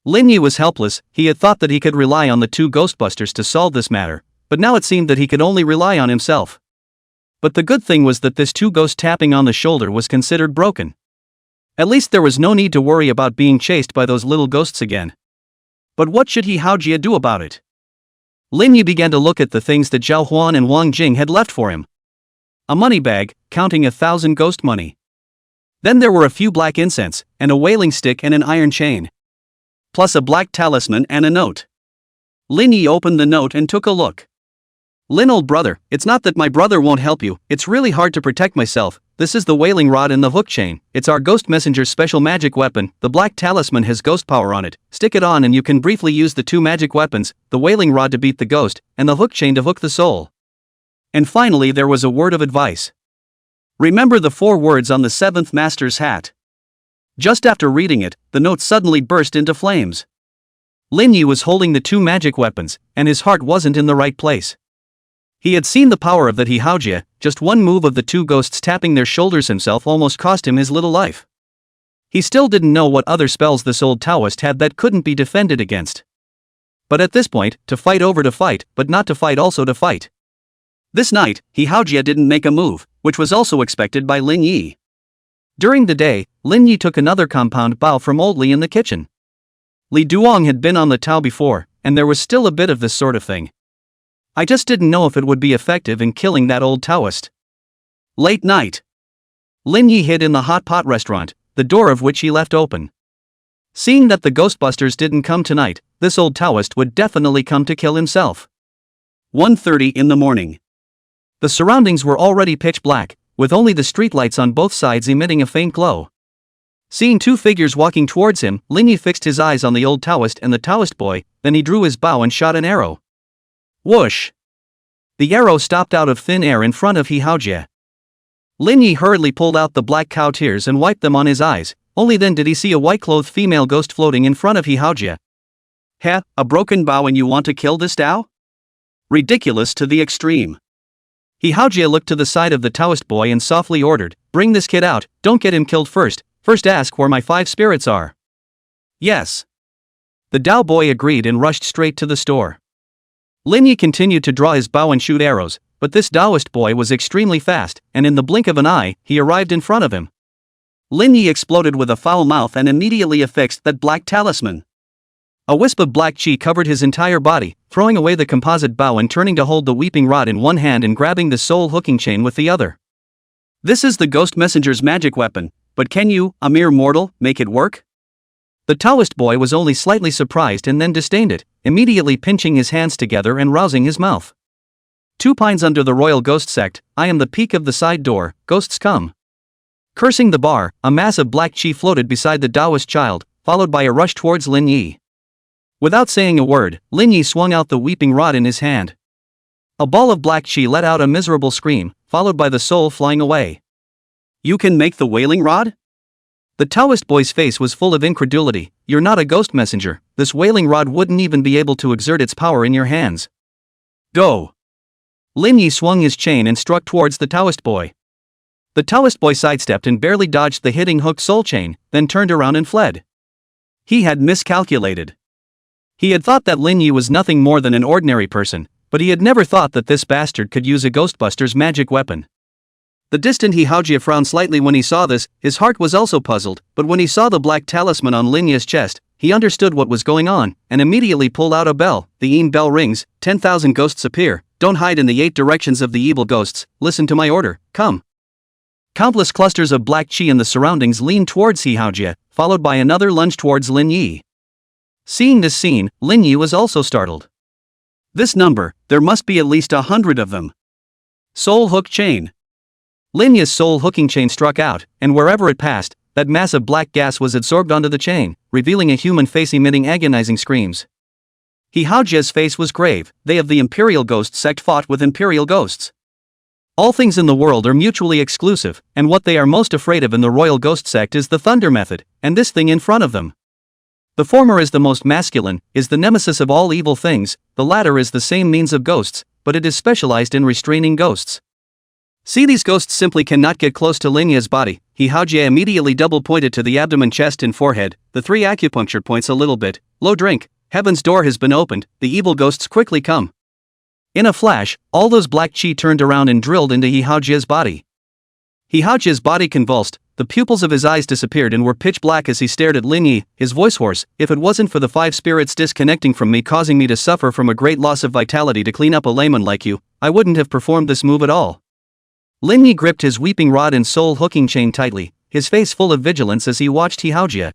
Lin Yi was helpless. He had thought that he could rely on the two Ghostbusters to solve this matter, but now it seemed that he could only rely on himself. But the good thing was that this two ghost tapping on the shoulder was considered broken. At least there was no need to worry about being chased by those little ghosts again. But what should He Haojie do about it? Lin Yi began to look at the things that Zhao Huan and Wang Jing had left for him. A money bag, counting 1,000 ghost money. Then there were a few black incense, and a wailing stick and an iron chain. Plus a black talisman and a note. Lin Yi opened the note and took a look. "Lin, old brother, it's not that my brother won't help you, it's really hard to protect myself. This is the wailing rod and the hook chain. It's our ghost messenger's special magic weapon. The black talisman has ghost power on it. Stick it on and you can briefly use the two magic weapons, the wailing rod to beat the ghost, and the hook chain to hook the soul." And finally there was a word of advice. "Remember the 4 words on the seventh master's hat." Just after reading it, the note suddenly burst into flames. Lin Yi was holding the two magic weapons, and his heart wasn't in the right place. He had seen the power of that He Haojie. Just one move of the two ghosts tapping their shoulders himself almost cost him his little life. He still didn't know what other spells this old Taoist had that couldn't be defended against. But at this point, to fight over to fight, but not to fight also to fight. This night, He Haojie didn't make a move, which was also expected by Lin Yi. During the day, Lin Yi took another compound bow from Old Li in the kitchen. Li Duong had been on the Tao before, and there was still a bit of this sort of thing. I just didn't know if it would be effective in killing that old Taoist. Late night. Lin Yi hid in the hot pot restaurant, the door of which he left open. Seeing that the Ghostbusters didn't come tonight, this old Taoist would definitely come to kill himself. 1:30 in the morning. The surroundings were already pitch black, with only the streetlights on both sides emitting a faint glow. Seeing two figures walking towards him, Lin Yi fixed his eyes on the old Taoist and the Taoist boy, then he drew his bow and shot an arrow. Whoosh! The arrow stopped out of thin air in front of He Haojie. Lin Yi hurriedly pulled out the black cow tears and wiped them on his eyes, only then did he see a white-clothed female ghost floating in front of He Haojie. "Heh, a broken bow and you want to kill this Tao? Ridiculous to the extreme." He Haojie looked to the side of the Taoist boy and softly ordered, "Bring this kid out, don't get him killed first ask where my 5 spirits are." "Yes." The Tao boy agreed and rushed straight to the store. Lin Yi continued to draw his bow and shoot arrows, but this Taoist boy was extremely fast, and in the blink of an eye, he arrived in front of him. Lin Yi exploded with a foul mouth and immediately affixed that black talisman. A wisp of black chi covered his entire body, throwing away the composite bow and turning to hold the weeping rod in one hand and grabbing the soul hooking chain with the other. This is the Ghost Messenger's magic weapon, but can you, a mere mortal, make it work? The Taoist boy was only slightly surprised and then disdained it, immediately pinching his hands together and rousing his mouth. 2 pines under the royal ghost sect, I am the peak of the side door, ghosts come. Cursing the bar, a mass of black chi floated beside the Taoist child, followed by a rush towards Lin Yi. Without saying a word, Lin Yi swung out the weeping rod in his hand. A ball of black chi let out a miserable scream, followed by the soul flying away. You can make the wailing rod? The Taoist boy's face was full of incredulity. You're not a ghost messenger, this wailing rod wouldn't even be able to exert its power in your hands. Go! Lin Yi swung his chain and struck towards the Taoist boy. The Taoist boy sidestepped and barely dodged the hitting hooked soul chain, then turned around and fled. He had miscalculated. He had thought that Lin Yi was nothing more than an ordinary person, but he had never thought that this bastard could use a Ghostbuster's magic weapon. The distant He Haojie frowned slightly when he saw this. His heart was also puzzled, but when he saw the black talisman on Lin Yi's chest, he understood what was going on, and immediately pulled out a bell. The bell rings, 10,000 ghosts appear, don't hide in the 8 directions of the evil ghosts, listen to my order, come. Countless clusters of black chi in the surroundings leaned towards He Haojie, followed by another lunge towards Lin Yi. Seeing this scene, Lin Yi was also startled. This number, there must be at least 100 of them. Soul hook chain. Lin Yi's soul hooking chain struck out, and wherever it passed, that mass of black gas was absorbed onto the chain, revealing a human face emitting agonizing screams. He Haojie's face was grave. They of the Imperial Ghost sect fought with Imperial Ghosts. All things in the world are mutually exclusive, and what they are most afraid of in the Royal Ghost sect is the thunder method, and this thing in front of them. The former is the most masculine, is the nemesis of all evil things, the latter is the same means of ghosts, but it is specialized in restraining ghosts. See, these ghosts simply cannot get close to Lin Yi's body. He Haojie immediately double-pointed to the abdomen, chest and forehead, the 3 acupuncture points a little bit. Low drink, heaven's door has been opened, the evil ghosts quickly come. In a flash, all those black chi turned around and drilled into He Haojie's body. He Haojie's body convulsed, the pupils of his eyes disappeared and were pitch black as he stared at Lin Yi, his voice hoarse. If it wasn't for the 5 spirits disconnecting from me, causing me to suffer from a great loss of vitality to clean up a layman like you, I wouldn't have performed this move at all. Lin Yi gripped his weeping rod and soul hooking chain tightly, his face full of vigilance as he watched He Haojie.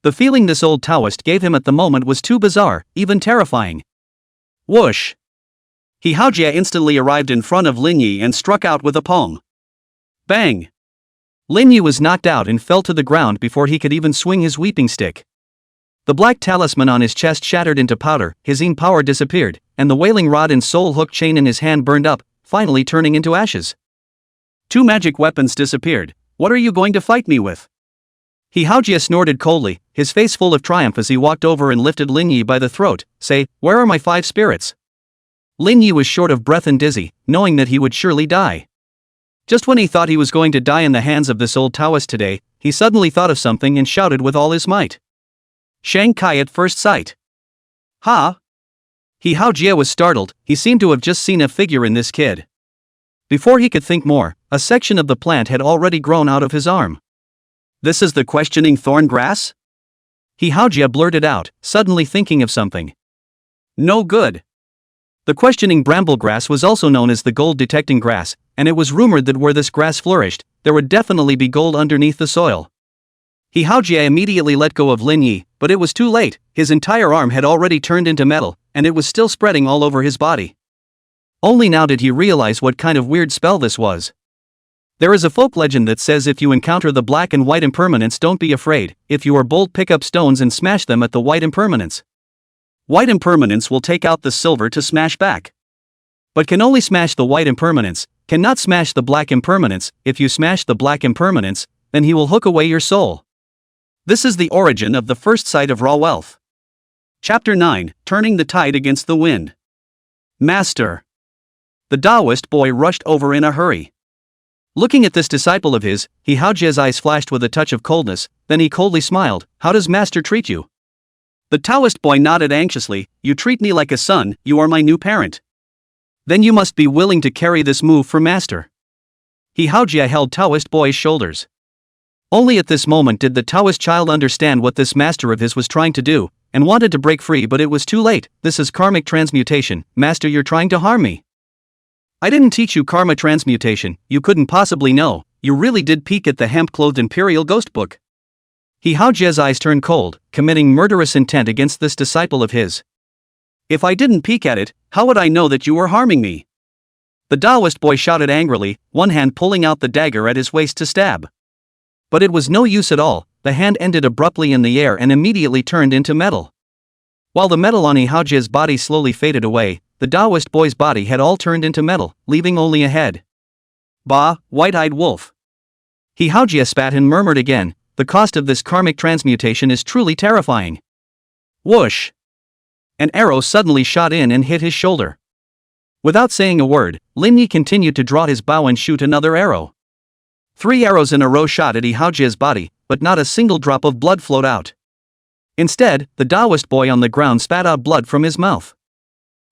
The feeling this old Taoist gave him at the moment was too bizarre, even terrifying. Whoosh! He Haojie instantly arrived in front of Lin Yi and struck out with a palm. Bang! Lin Yi was knocked out and fell to the ground before he could even swing his weeping stick. The black talisman on his chest shattered into powder, his power disappeared, and the wailing rod and soul hook chain in his hand burned up, finally turning into ashes. 2 magic weapons disappeared. What are you going to fight me with? He Haojie snorted coldly, his face full of triumph as he walked over and lifted Lin Yi by the throat. Say, where are my 5 spirits? Lin Yi was short of breath and dizzy, knowing that he would surely die. Just when he thought he was going to die in the hands of this old Taoist today, he suddenly thought of something and shouted with all his might. Shang Kai at first sight. Ha! He Haojie was startled. He seemed to have just seen a figure in this kid. Before he could think more, a section of the plant had already grown out of his arm. This is the questioning thorn grass? He Haojie blurted out, suddenly thinking of something. No good. The questioning bramble grass was also known as the gold-detecting grass, and it was rumored that where this grass flourished, there would definitely be gold underneath the soil. He Haojie immediately let go of Lin Yi, but it was too late. His entire arm had already turned into metal, and it was still spreading all over his body. Only now did he realize what kind of weird spell this was. There is a folk legend that says if you encounter the black and white impermanents, don't be afraid. If you are bold, pick up stones and smash them at the white impermanents. White impermanents will take out the silver to smash back. But can only smash the white impermanents, cannot smash the black impermanents. If you smash the black impermanents, then he will hook away your soul. This is the origin of the first sight of raw wealth. Chapter 9, Turning the Tide Against the Wind. Master. The Taoist boy rushed over in a hurry. Looking at this disciple of his, He Haojie's eyes flashed with a touch of coldness, then he coldly smiled. How does Master treat you? The Taoist boy nodded anxiously. You treat me like a son, you are my new parent. Then you must be willing to carry this move for master. He Haojie held Taoist boy's shoulders. Only at this moment did the Taoist child understand what this master of his was trying to do, and wanted to break free, but it was too late. This is karmic transmutation, master, you're trying to harm me. I didn't teach you karma transmutation, you couldn't possibly know, you really did peek at the hemp-clothed imperial ghost book. He Haojie's eyes turned cold, committing murderous intent against this disciple of his. If I didn't peek at it, how would I know that you were harming me? The Taoist boy shouted angrily, one hand pulling out the dagger at his waist to stab. But it was no use at all, the hand ended abruptly in the air and immediately turned into metal. While the metal on He Haojie's body slowly faded away, the Taoist boy's body had all turned into metal, leaving only a head. Bah, white-eyed wolf. He Haojie spat and murmured again, the cost of this karmic transmutation is truly terrifying. Whoosh! An arrow suddenly shot in and hit his shoulder. Without saying a word, Lin Yi continued to draw his bow and shoot another arrow. 3 arrows in a row shot at He Haojie's body, but not a single drop of blood flowed out. Instead, the Taoist boy on the ground spat out blood from his mouth.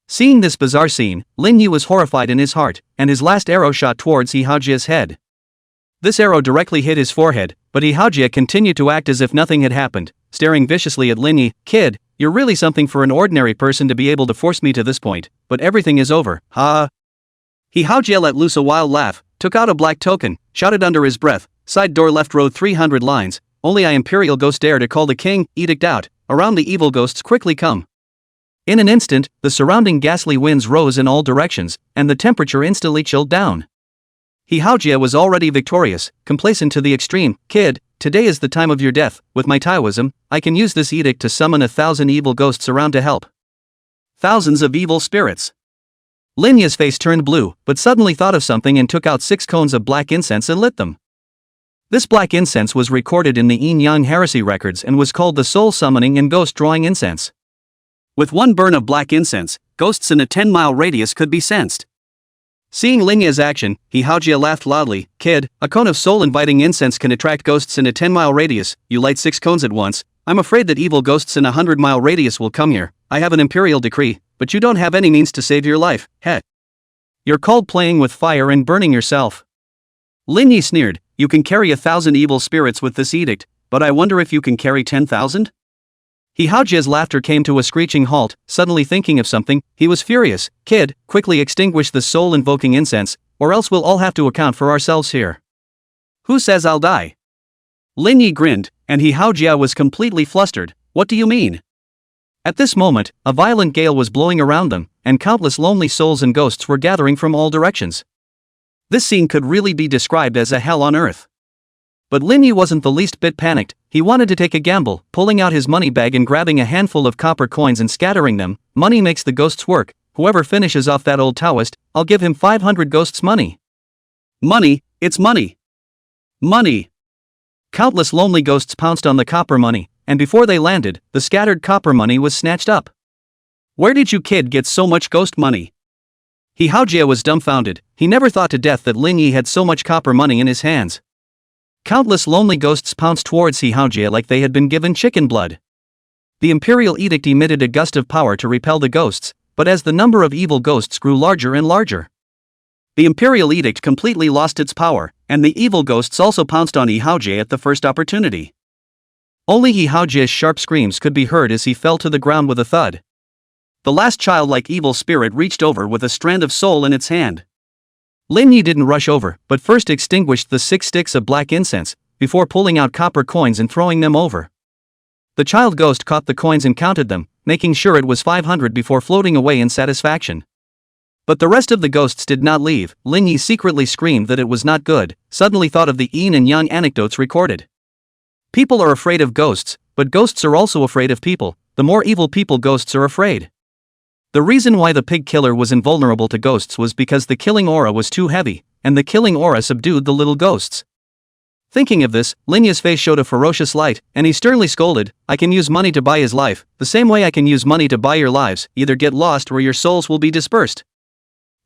Seeing this bizarre scene, Lin Yi was horrified in his heart, and his last arrow shot towards He Haojie's head. This arrow directly hit his forehead, but He Haojie continued to act as if nothing had happened, staring viciously at Lin Yi. Kid, you're really something for an ordinary person to be able to force me to this point, but everything is over, ha. He Haojie let loose a wild laugh, took out a black token, shouted under his breath, side door left road 300 lines, only I imperial ghost dare to call the king, edict out, around the evil ghosts quickly come. In an instant, the surrounding ghastly winds rose in all directions, and the temperature instantly chilled down. He Haojie was already victorious, complacent to the extreme. Kid, today is the time of your death, with my Taoism, I can use this edict to summon 1,000 evil ghosts around to help. Thousands of evil spirits. Lin Yi's face turned blue, but suddenly thought of something and took out 6 cones of black incense and lit them. This black incense was recorded in the Yin-Yang heresy records and was called the soul summoning and ghost drawing incense. With one burn of black incense, ghosts in a 10-mile radius could be sensed. Seeing Lin Yi's action, He Haojie laughed loudly. Kid, a cone of soul-inviting incense can attract ghosts in a 10-mile radius. You light 6 cones at once. I'm afraid that evil ghosts in a 100-mile radius will come here. I have an imperial decree, but you don't have any means to save your life. Heh. You're called playing with fire and burning yourself. Lin Yi sneered. You can carry 1,000 evil spirits with this edict, but I wonder if you can carry 10,000? He Haojie's laughter came to a screeching halt. Suddenly thinking of something, he was furious. Kid, quickly extinguish the soul-invoking incense, or else we'll all have to account for ourselves here. Who says I'll die? Lin Yi grinned, and He Haojie was completely flustered. What do you mean? At this moment, a violent gale was blowing around them, and countless lonely souls and ghosts were gathering from all directions. This scene could really be described as a hell on earth. But Lin Yi wasn't the least bit panicked. He wanted to take a gamble, pulling out his money bag and grabbing a handful of copper coins and scattering them. Money makes the ghosts work. Whoever finishes off that old Taoist, I'll give him 500 ghosts money. Money, it's money. Money. Countless lonely ghosts pounced on the copper money, and before they landed, the scattered copper money was snatched up. Where did you kid get so much ghost money? He Haojie was dumbfounded. He never thought to death that Lin Yi had so much copper money in his hands. Countless lonely ghosts pounced towards He Haojie like they had been given chicken blood. The imperial edict emitted a gust of power to repel the ghosts, but as the number of evil ghosts grew larger and larger, the imperial edict completely lost its power, and the evil ghosts also pounced on He Haojie at the first opportunity. Only He Haojie's sharp screams could be heard as he fell to the ground with a thud. The last childlike evil spirit reached over with a strand of soul in its hand. Lin Yi didn't rush over, but first extinguished the 6 sticks of black incense, before pulling out copper coins and throwing them over. The child ghost caught the coins and counted them, making sure it was 500 before floating away in satisfaction. But the rest of the ghosts did not leave. Lin Yi secretly screamed that it was not good, suddenly thought of the yin and yang anecdotes recorded. People are afraid of ghosts, but ghosts are also afraid of people. The more evil people ghosts are afraid. The reason why the pig killer was invulnerable to ghosts was because the killing aura was too heavy, and the killing aura subdued the little ghosts. Thinking of this, Lin Yi's face showed a ferocious light, and he sternly scolded, I can use money to buy his life, the same way I can use money to buy your lives, either get lost or your souls will be dispersed.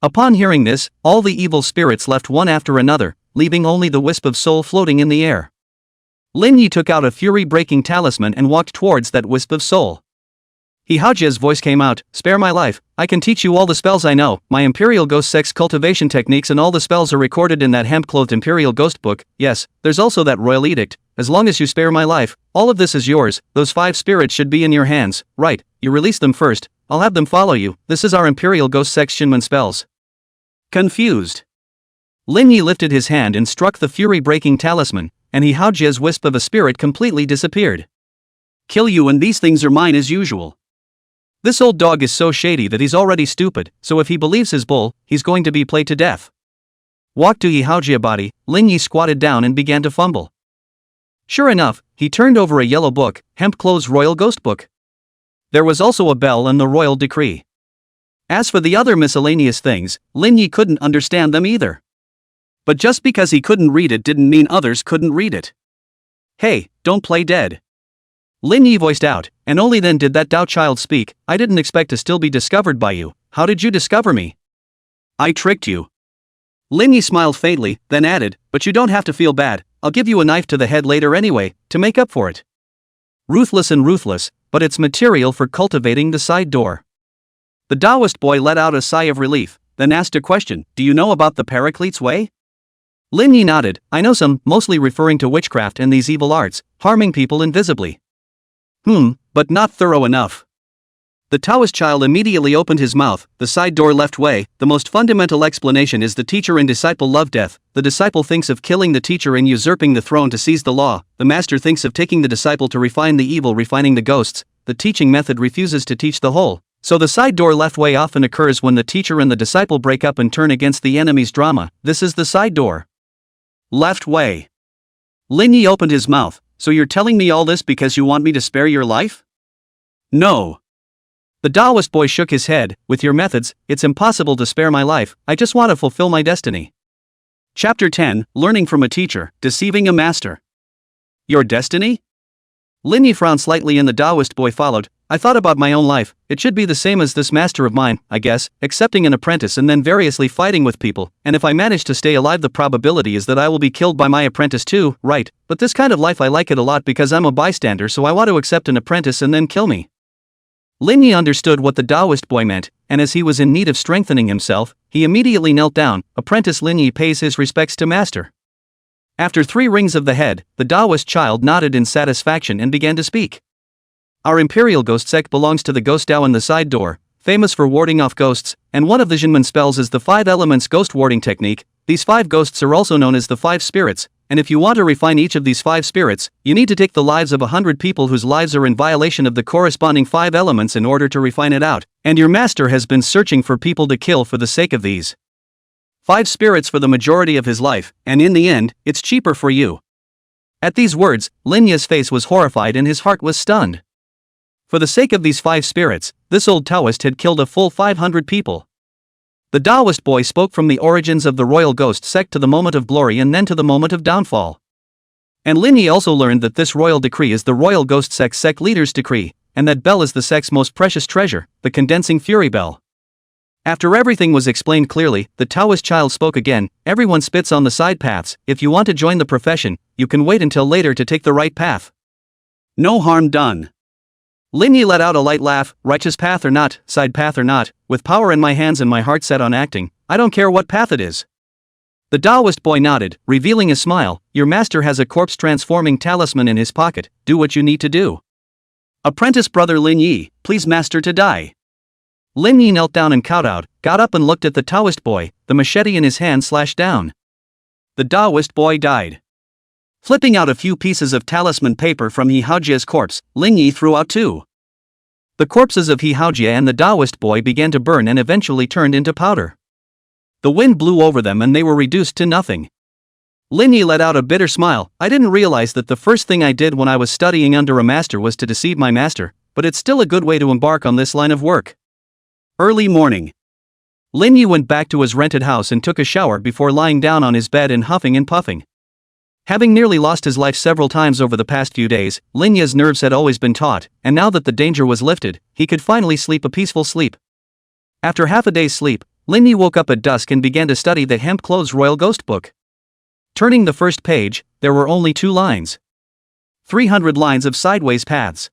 Upon hearing this, all the evil spirits left one after another, leaving only the wisp of soul floating in the air. Lin Yi took out a fury-breaking talisman and walked towards that wisp of soul. He Haojie's voice came out, "Spare my life, I can teach you all the spells I know, my imperial ghost sex cultivation techniques and all the spells are recorded in that hemp-clothed imperial ghost book, yes, there's also that royal edict, as long as you spare my life, all of this is yours, those 5 spirits should be in your hands, right, you release them first, I'll have them follow you, this is our imperial ghost sex Shinman spells." Confused. Lin Yi lifted his hand and struck the fury-breaking talisman, and He Haojie's wisp of a spirit completely disappeared. "Kill you and these things are mine as usual." This old dog is so shady that he's already stupid, so if he believes his bull, he's going to be played to death. Walked to He Haojie body, Lin Yi squatted down and began to fumble. Sure enough, he turned over a yellow book, Hemp Clothes Royal Ghost Book. There was also a bell and the royal decree. As for the other miscellaneous things, Lin Yi couldn't understand them either. But just because he couldn't read it didn't mean others couldn't read it. "Hey, don't play dead." Lin Yi voiced out, and only then did that Dao child speak, "I didn't expect to still be discovered by you, how did you discover me?" "I tricked you." Lin Yi smiled faintly, then added, "But you don't have to feel bad, I'll give you a knife to the head later anyway, to make up for it." Ruthless and ruthless, but it's material for cultivating the side door. The Taoist boy let out a sigh of relief, then asked a question, "Do you know about the Paraclete's way?" Lin Yi nodded, "I know some, mostly referring to witchcraft and these evil arts, harming people invisibly." But not thorough enough. The Taoist child immediately opened his mouth, "The side door left way, the most fundamental explanation is the teacher and disciple love death, the disciple thinks of killing the teacher and usurping the throne to seize the law, the master thinks of taking the disciple to refine the evil refining the ghosts, the teaching method refuses to teach the whole, so the side door left way often occurs when the teacher and the disciple break up and turn against the enemy's drama, this is the side door." Left way. Lin Yi opened his mouth, "So you're telling me all this because you want me to spare your life?" "No." The Taoist boy shook his head, "With your methods, it's impossible to spare my life, I just want to fulfill my destiny." Chapter 10, Learning from a Teacher, Deceiving a Master. "Your destiny?" Lin Yi frowned slightly and the Taoist boy followed, "I thought about my own life, it should be the same as this master of mine, I guess, accepting an apprentice and then variously fighting with people, and if I manage to stay alive the probability is that I will be killed by my apprentice too, right, but this kind of life I like it a lot because I'm a bystander so I want to accept an apprentice and then kill me." Lin Yi understood what the Taoist boy meant, and as he was in need of strengthening himself, he immediately knelt down, "Apprentice Lin Yi pays his respects to master." After 3 rings of the head, the Taoist child nodded in satisfaction and began to speak. "Our imperial ghost sect belongs to the ghost Dao in the side door, famous for warding off ghosts, and one of the Jinmen spells is the 5 elements ghost warding technique. These 5 ghosts are also known as the 5 spirits, and if you want to refine each of these 5 spirits, you need to take the lives of 100 people whose lives are in violation of the corresponding 5 elements in order to refine it out, and your master has been searching for people to kill for the sake of these 5 spirits for the majority of his life, and in the end, it's cheaper for you." At these words, Lin Yi's face was horrified and his heart was stunned. For the sake of these 5 spirits, this old Taoist had killed a full 500 people. The Taoist boy spoke from the origins of the royal ghost sect to the moment of glory and then to the moment of downfall. And Lin Yi also learned that this royal decree is the royal ghost sect leader's decree, and that bell is the sect's most precious treasure, the condensing fury bell. After everything was explained clearly, the Taoist child spoke again, "Everyone spits on the side paths, if you want to join the profession, you can wait until later to take the right path. No harm done." Lin Yi let out a light laugh, "Righteous path or not, side path or not, with power in my hands and my heart set on acting, I don't care what path it is." The Taoist boy nodded, revealing a smile, "Your master has a corpse-transforming talisman in his pocket, do what you need to do." "Apprentice brother Lin Yi, please master to die." Lin Yi knelt down and kowtowed, got up and looked at the Taoist boy, the machete in his hand slashed down. The Taoist boy died. Flipping out a few pieces of talisman paper from He Haojie's corpse, Lin Yi threw out 2. The corpses of He Haojie and the Taoist boy began to burn and eventually turned into powder. The wind blew over them and they were reduced to nothing. Lin Yi let out a bitter smile, "I didn't realize that the first thing I did when I was studying under a master was to deceive my master, but it's still a good way to embark on this line of work." Early morning. Lin Yi went back to his rented house and took a shower before lying down on his bed and huffing and puffing. Having nearly lost his life several times over the past few days, Lin Yi's nerves had always been taut, and now that the danger was lifted, he could finally sleep a peaceful sleep. After half a day's sleep, Lin Yi woke up at dusk and began to study the Hemp Clothes Royal Ghost Book. Turning the first page, there were only 2 lines. 300 lines of sideways paths.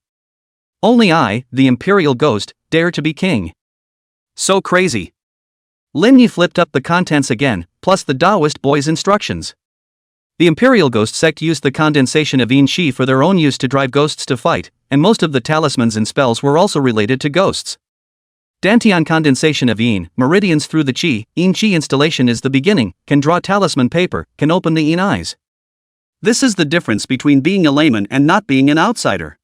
Only I, the imperial ghost, dare to be king. So crazy. Lin Yi flipped up the contents again, plus the Taoist boy's instructions. The imperial ghost sect used the condensation of yin qi for their own use to drive ghosts to fight, and most of the talismans and spells were also related to ghosts. Dantian condensation of yin, meridians through the qi, yin qi installation is the beginning, can draw talisman paper, can open the yin eyes. This is the difference between being a layman and not being an outsider.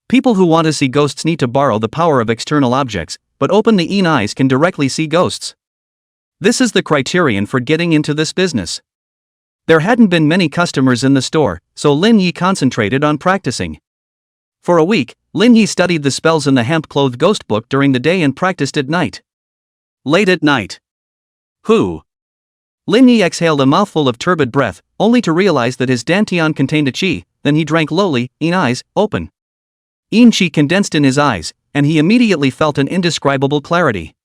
People who want to see ghosts need to borrow the power of external objects, but open the yin eyes can directly see ghosts. This is the criterion for getting into this business. There hadn't been many customers in the store, so Lin Yi concentrated on practicing. For a week, Lin Yi studied the spells in the hemp-clothed ghost book during the day and practiced at night. Late at night. Who? Lin Yi exhaled a mouthful of turbid breath, only to realize that his dantian contained a qi, then he drank lowly, yin eyes, open. Yin qi condensed in his eyes, and he immediately felt an indescribable clarity.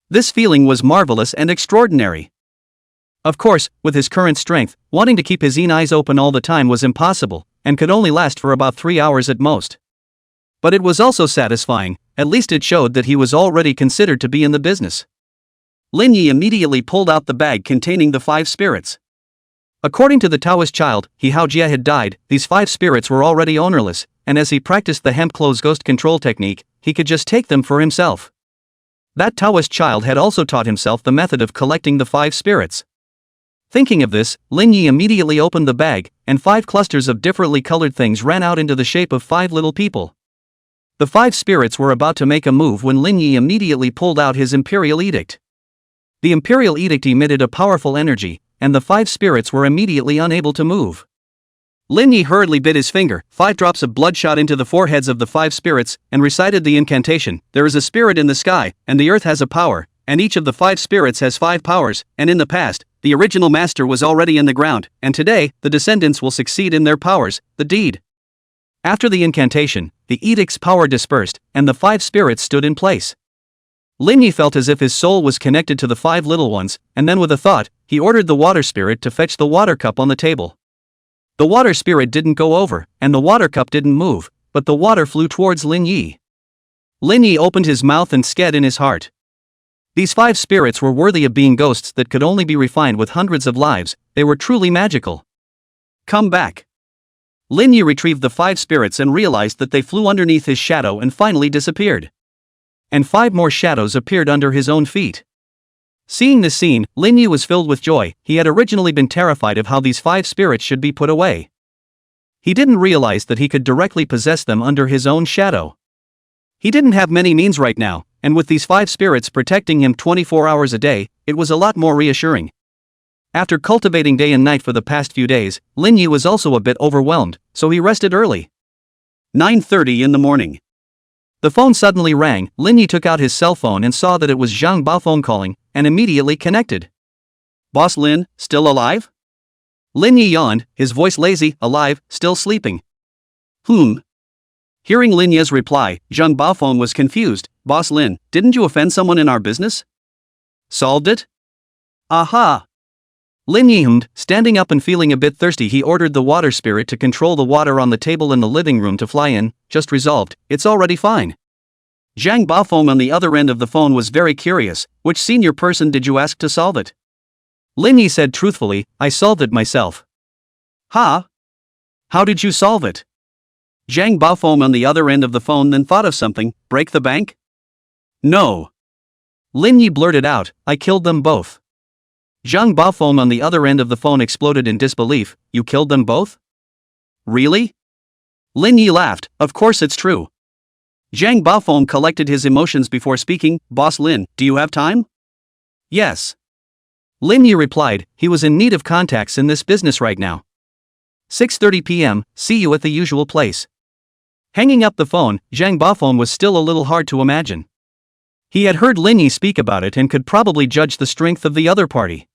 This feeling was marvelous and extraordinary. Of course, with his current strength, wanting to keep his yin eyes open all the time was impossible, and could only last for about 3 hours at most. But it was also satisfying, at least it showed that he was already considered to be in the business. Lin Yi immediately pulled out the bag containing the 5 spirits. According to the Taoist child, He Haojie had died, these 5 spirits were already ownerless, and as he practiced the hemp-clothes ghost control technique, he could just take them for himself. That Taoist child had also taught himself the method of collecting the 5 spirits. Thinking of this, Lin Yi immediately opened the bag, and 5 clusters of differently colored things ran out into the shape of 5 little people. The 5 spirits were about to make a move when Lin Yi immediately pulled out his imperial edict. The imperial edict emitted a powerful energy, and the 5 spirits were immediately unable to move. Lin Yi hurriedly bit his finger, 5 drops of blood shot into the foreheads of the 5 spirits, and recited the incantation, "There is a spirit in the sky, and the earth has a power, and each of the 5 spirits has 5 powers, and in the past, the original master was already in the ground, and today, the descendants will succeed in their powers, the deed." After the incantation, the edict's power dispersed, and the 5 spirits stood in place. Lin Yi felt as if his soul was connected to the 5 little ones, and then with a thought, he ordered the water spirit to fetch the water cup on the table. The water spirit didn't go over, and the water cup didn't move, but the water flew towards Lin Yi. Lin Yi opened his mouth and said in his heart, "These 5 spirits were worthy of being ghosts that could only be refined with hundreds of lives, they were truly magical. Come back." Lin Yi retrieved the 5 spirits and realized that they flew underneath his shadow and finally disappeared. And 5 more shadows appeared under his own feet. Seeing this scene, Lin Yi was filled with joy. He had originally been terrified of how these 5 spirits should be put away. He didn't realize that he could directly possess them under his own shadow. He didn't have many means right now, and with these 5 spirits protecting him 24 hours a day, it was a lot more reassuring. After cultivating day and night for the past few days, Lin Yi was also a bit overwhelmed, so he rested early. 9:30 in the morning. The phone suddenly rang. Lin Yi took out his cell phone and saw that it was Zhang Baofeng calling, and immediately connected. "Boss Lin, still alive?" Lin Yi yawned, his voice lazy, alive, still sleeping. Hearing Lin Yi's reply, Zhang Baofeng was confused. "Boss Lin, didn't you offend someone in our business? Solved it?" "Aha!" Lin Yi hummed, standing up and feeling a bit thirsty. He ordered the water spirit to control the water on the table in the living room to fly in. "Just resolved, it's already fine." Zhang Baofeng on the other end of the phone was very curious. "Which senior person did you ask to solve it?" Lin Yi said truthfully, "I solved it myself." "Huh? How did you solve it?" Zhang Baofeng on the other end of the phone then thought of something. "Break the bank?" "No." Lin Yi blurted out, "I killed them both." Zhang Baofeng on the other end of the phone exploded in disbelief. "You killed them both? Really?" Lin Yi laughed, "Of course it's true." Zhang Baofeng collected his emotions before speaking. "Boss Lin, do you have time?" "Yes." Lin Yi replied, he was in need of contacts in this business right now. 6:30 p.m., see you at the usual place. Hanging up the phone, Zhang Baofeng was still a little hard to imagine. He had heard Lin Yi speak about it and could probably judge the strength of the other party.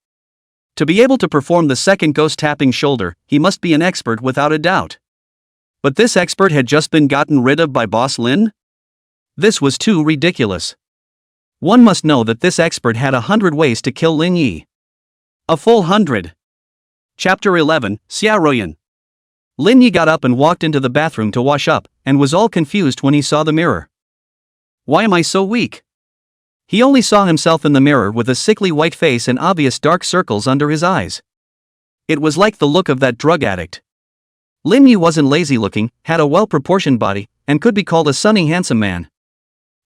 To be able to perform the second ghost tapping shoulder, he must be an expert without a doubt. But this expert had just been gotten rid of by Boss Lin? This was too ridiculous. One must know that this expert had 100 ways to kill Lin Yi. A full 100. Chapter 11, Xiaoruyan. Lin Yi got up and walked into the bathroom to wash up, and was all confused when he saw the mirror. Why am I so weak? He only saw himself in the mirror with a sickly white face and obvious dark circles under his eyes. It was like the look of that drug addict. Lin Yi wasn't lazy looking, had a well-proportioned body, and could be called a sunny handsome man.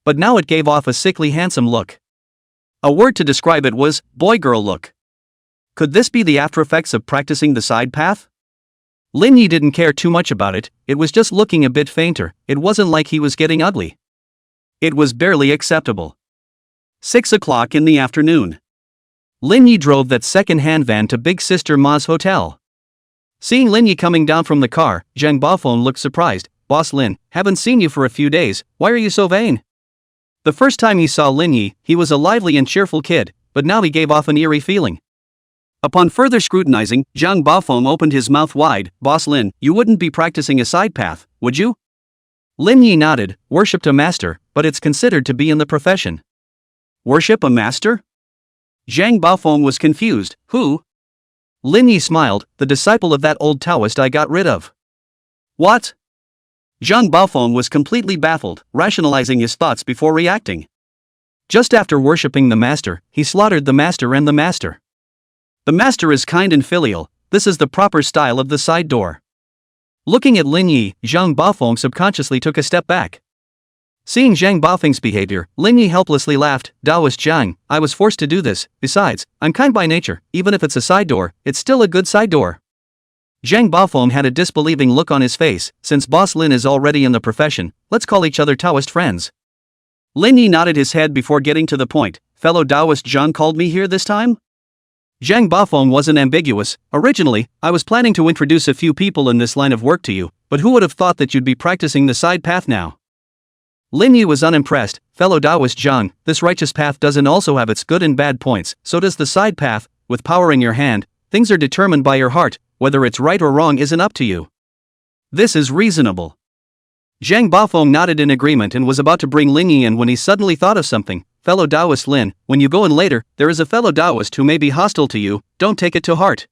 But now it gave off a sickly handsome look. A word to describe it was, boy-girl look. Could this be the after effects of practicing the side path? Lin Yi didn't care too much about it, it was just looking a bit fainter, it wasn't like he was getting ugly. It was barely acceptable. 6 o'clock in the afternoon. Lin Yi drove that second-hand van to Big Sister Ma's hotel. Seeing Lin Yi coming down from the car, Zhang Baofeng looked surprised. Boss Lin, haven't seen you for a few days, why are you so vain? The first time he saw Lin Yi, he was a lively and cheerful kid, but now he gave off an eerie feeling. Upon further scrutinizing, Zhang Baofeng opened his mouth wide. Boss Lin, you wouldn't be practicing a side path, would you? Lin Yi nodded, worshipped a master, but it's considered to be in the profession. Worship a master? Zhang Baofeng was confused. Who? Lin Yi smiled, the disciple of that old Taoist I got rid of. What? Zhang Baofeng was completely baffled, rationalizing his thoughts before reacting. Just after worshipping the master, he slaughtered the master and the master. The master is kind and filial, this is the proper style of the side door. Looking at Lin Yi, Zhang Baofeng subconsciously took a step back. Seeing Zhang Baofeng's behavior, Lin Yi helplessly laughed. Taoist Zhang, I was forced to do this, besides, I'm kind by nature, even if it's a side door, it's still a good side door. Zhang Baofeng had a disbelieving look on his face. Since Boss Lin is already in the profession, let's call each other Taoist friends. Lin Yi nodded his head before getting to the point. Fellow Taoist Zhang called me here this time? Zhang Baofeng wasn't ambiguous. Originally, I was planning to introduce a few people in this line of work to you, but who would have thought that you'd be practicing the side path now? Lin Yi was unimpressed. Fellow Taoist Zhang, this righteous path doesn't also have its good and bad points, so does the side path. With power in your hand, things are determined by your heart, whether it's right or wrong isn't up to you. This is reasonable. Zhang Baofeng nodded in agreement and was about to bring Lin Yi in when he suddenly thought of something. Fellow Taoist Lin, when you go in later, there is a fellow Taoist who may be hostile to you, don't take it to heart.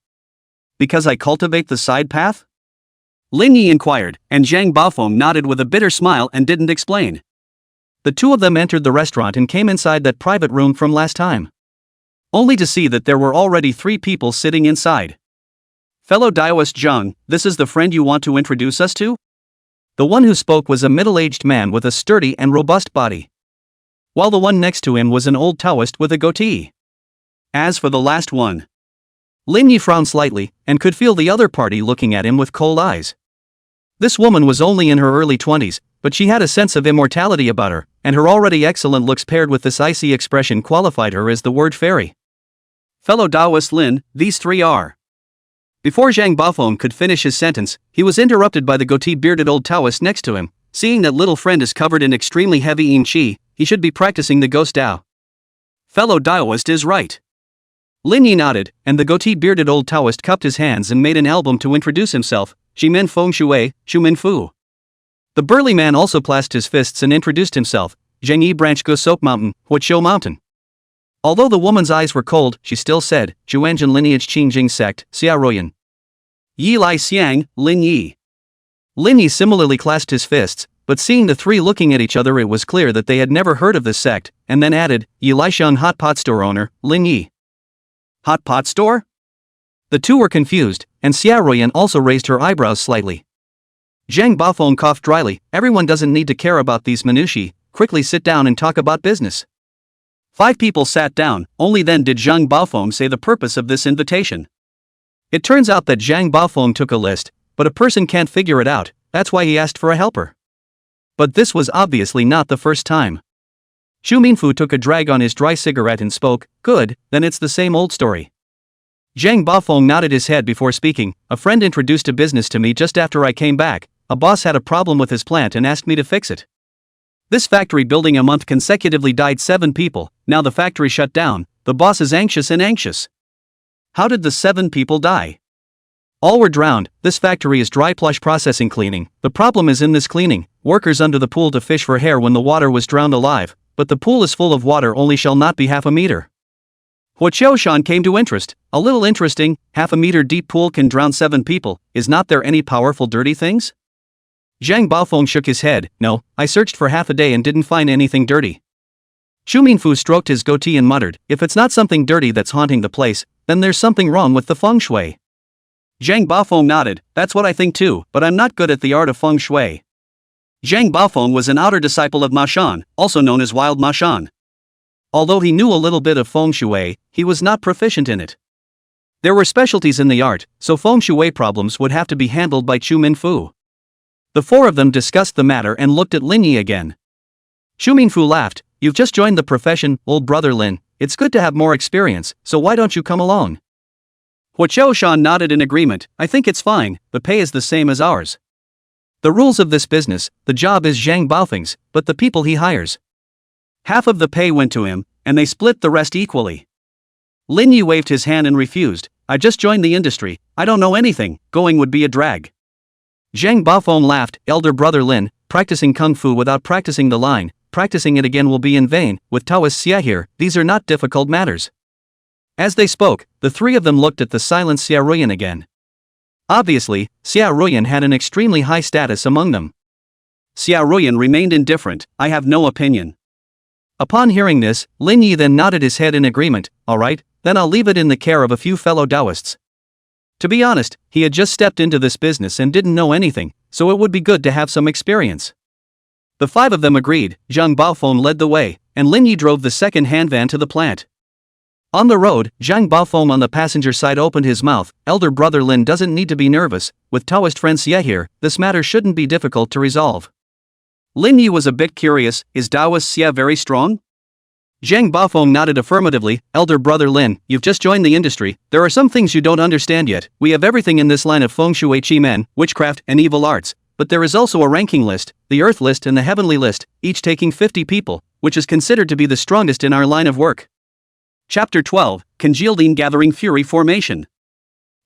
Because I cultivate the side path? Lin Yi inquired, and Zhang Baofeng nodded with a bitter smile and didn't explain. The two of them entered the restaurant and came inside that private room from last time. Only to see that there were already 3 people sitting inside. Fellow Taoist Zhang, this is the friend you want to introduce us to? The one who spoke was a middle-aged man with a sturdy and robust body, while the one next to him was an old Taoist with a goatee. As for the last one, Lin Yi frowned slightly, and could feel the other party looking at him with cold eyes. This woman was only in her early 20s, but she had a sense of immortality about her, and her already excellent looks paired with this icy expression qualified her as the word fairy. Fellow Taoist Lin, these 3 are. Before Zhang Baofeng could finish his sentence, he was interrupted by the goatee-bearded old Taoist next to him. Seeing that little friend is covered in extremely heavy yin qi, he should be practicing the ghost Tao. Fellow Taoist is right. Lin Yi nodded, and the goatee-bearded old Taoist cupped his hands and made an album to introduce himself. Jimen Feng Shui, Shumin Fu. The burly man also clasped his fists and introduced himself. Zhengyi Branch Go Soap Mountain, Huaqiu Mountain. Although the woman's eyes were cold, she still said, Zhuanjin lineage Qingjing sect, Xia Royan. Yi Lai Xiang, Lin Yi. Lin Yi similarly clasped his fists, but seeing the 3 looking at each other it was clear that they had never heard of this sect, and then added, Yi Laisheng Hot Pot Store owner, Lin Yi. Hot pot store? The 2 were confused, and Xia Royan also raised her eyebrows slightly. Zhang Baofeng coughed dryly. Everyone doesn't need to care about these minutiae, quickly sit down and talk about business. 5 people sat down, only then did Zhang Baofeng say the purpose of this invitation. It turns out that Zhang Baofeng took a list, but a person can't figure it out, that's why he asked for a helper. But this was obviously not the first time. Xu Minfu took a drag on his dry cigarette and spoke. Good, then it's the same old story. Zhang Baofeng nodded his head before speaking. A friend introduced a business to me just after I came back. A boss had a problem with his plant and asked me to fix it. This factory building a month consecutively died 7 people, now the factory shut down, the boss is anxious and anxious. How did the 7 people die? All were drowned. This factory is dry plush processing cleaning. The problem is in this cleaning. Workers under the pool to fish for hair when the water was drowned alive, but the pool is full of water only shall not be half a meter. Huoqiaoshan came to interest. A little interesting, half a meter deep pool can drown 7 people, is not there any powerful dirty things? Zhang Baofeng shook his head. No, I searched for half a day and didn't find anything dirty. Xu Minfu stroked his goatee and muttered, if it's not something dirty that's haunting the place, then there's something wrong with the feng shui. Zhang Baofeng nodded, that's what I think too, but I'm not good at the art of feng shui. Zhang Baofeng was an outer disciple of Ma Shan, also known as Wild Ma Shan. Although he knew a little bit of feng shui, he was not proficient in it. There were specialties in the art, so feng shui problems would have to be handled by Xu Minfu. The 4 of them discussed the matter and looked at Lin Yi again. Xu Minfu laughed, you've just joined the profession, old brother Lin, it's good to have more experience, so why don't you come along? Huoqiaoshan nodded in agreement, I think it's fine, the pay is the same as ours. The rules of this business, the job is Zhang Baofeng's, but the people he hires. Half of the pay went to him, and they split the rest equally. Lin Yi waved his hand and refused, I just joined the industry, I don't know anything, going would be a drag. Zhang Baofeng laughed, elder brother Lin, practicing kung fu without practicing the line, practicing it again will be in vain, with Taoist Xia here, these are not difficult matters. As they spoke, the 3 of them looked at the silent Xia Ruyan again. Obviously, Xia Ruyan had an extremely high status among them. Xia Ruyan remained indifferent, I have no opinion. Upon hearing this, Lin Yi then nodded his head in agreement, alright, then I'll leave it in the care of a few fellow Taoists. To be honest, he had just stepped into this business and didn't know anything, so it would be good to have some experience. The 5 of them agreed, Zhang Baofeng led the way, and Lin Yi drove the second hand van to the plant. On the road, Zhang Baofeng on the passenger side opened his mouth, elder brother Lin doesn't need to be nervous, with Taoist friend Xie here, this matter shouldn't be difficult to resolve. Lin Yi was a bit curious, is Taoist Xie very strong? Zhang Baofeng nodded affirmatively, elder brother Lin, you've just joined the industry, there are some things you don't understand yet, we have everything in this line of feng shui qi men, witchcraft and evil arts, but there is also a ranking list, the earth list and the heavenly list, each taking 50 people, which is considered to be the strongest in our line of work. Chapter 12, Congealed Gathering Fury Formation.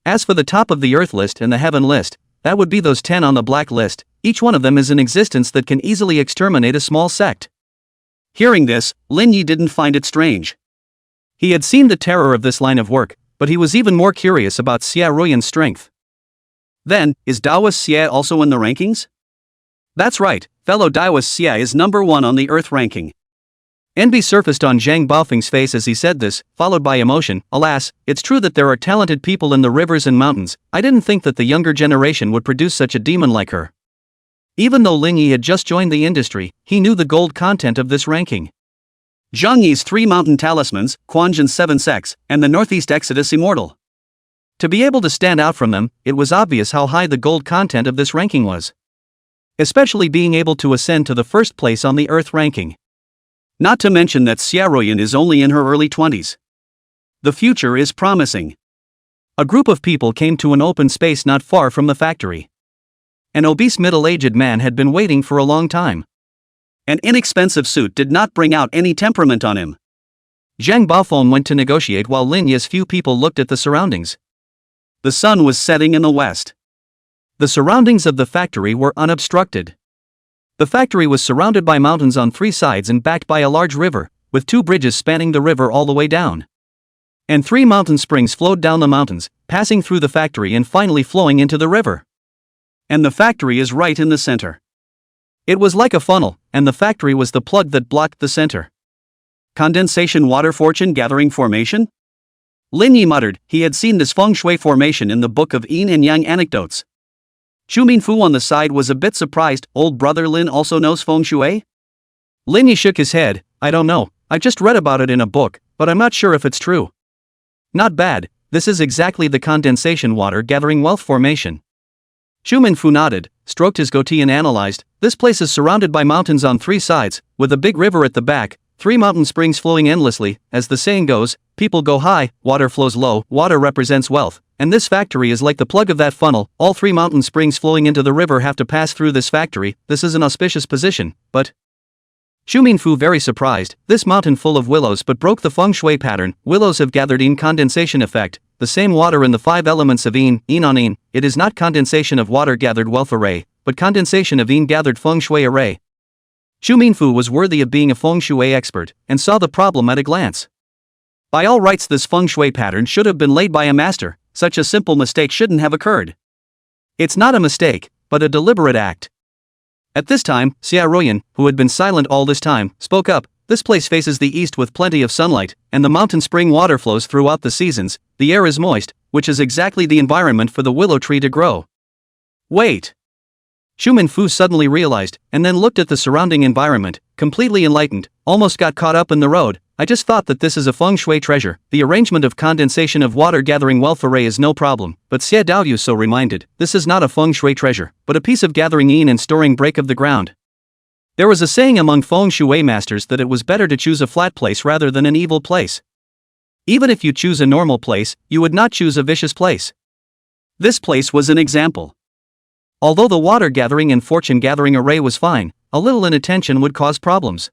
As for the top of the earth list and the heaven list, that would be those 10 on the black list, each one of them is an existence that can easily exterminate a small sect. Hearing this, Lin Yi didn't find it strange. He had seen the terror of this line of work, but he was even more curious about Xia Ruyan's strength. Then, is Taoist Xia also in the rankings? That's right, fellow Taoist Xia is number 1 on the earth ranking. Envy surfaced on Zhang Baofeng's face as he said this, followed by emotion, alas, it's true that there are talented people in the rivers and mountains, I didn't think that the younger generation would produce such a demon like her. Even though Lin Yi had just joined the industry, he knew the gold content of this ranking. Zhang Yi's 3 mountain talismans, Quanzhen's 7 sects, and the Northeast Exodus Immortal. To be able to stand out from them, it was obvious how high the gold content of this ranking was. Especially being able to ascend to the first place on the earth ranking. Not to mention that Xia Ruyan is only in her early 20s. The future is promising. A group of people came to an open space not far from the factory. An obese middle-aged man had been waiting for a long time. An inexpensive suit did not bring out any temperament on him. Zhang Baofeng went to negotiate while Lin Yi's few people looked at the surroundings. The sun was setting in the west. The surroundings of the factory were unobstructed. The factory was surrounded by mountains on 3 sides and backed by a large river, with 2 bridges spanning the river all the way down. And 3 mountain springs flowed down the mountains, passing through the factory and finally flowing into the river. And the factory is right in the center. It was like a funnel, and the factory was the plug that blocked the center. Condensation water fortune gathering formation? Lin Yi muttered, he had seen this feng shui formation in the book of Yin and Yang anecdotes. Xu Minfu on the side was a bit surprised, old brother Lin also knows feng shui? Lin Yi shook his head, I don't know, I just read about it in a book, but I'm not sure if it's true. Not bad, this is exactly the condensation water gathering wealth formation. Xu Minfu nodded, stroked his goatee and analyzed, this place is surrounded by mountains on 3 sides, with a big river at the back, 3 mountain springs flowing endlessly, as the saying goes, people go high, water flows low, water represents wealth, and this factory is like the plug of that funnel, all 3 mountain springs flowing into the river have to pass through this factory, this is an auspicious position, but... Xu Minfu very surprised, this mountain full of willows but broke the feng shui pattern, willows have gathered in condensation effect, the same water in the 5 elements of yin on yin, it is not condensation of water gathered wealth array, but condensation of yin gathered feng shui array. Xu Minfu was worthy of being a feng shui expert, and saw the problem at a glance. By all rights, this feng shui pattern should have been laid by a master. Such a simple mistake shouldn't have occurred. It's not a mistake, but a deliberate act. At this time, He Haojie, who had been silent all this time, spoke up. This place faces the east with plenty of sunlight, and the mountain spring water flows throughout the seasons. The air is moist, which is exactly the environment for the willow tree to grow. Wait. Shumin Fu suddenly realized, and then looked at the surrounding environment, completely enlightened, almost got caught up in the road. I just thought that this is a feng shui treasure. The arrangement of condensation of water gathering wealth array is no problem, but He Haojie so reminded, this is not a feng shui treasure, but a piece of gathering yin and storing break of the ground. There was a saying among feng shui masters that it was better to choose a flat place rather than an evil place. Even if you choose a normal place, you would not choose a vicious place. This place was an example. Although the water gathering and fortune gathering array was fine, a little inattention would cause problems.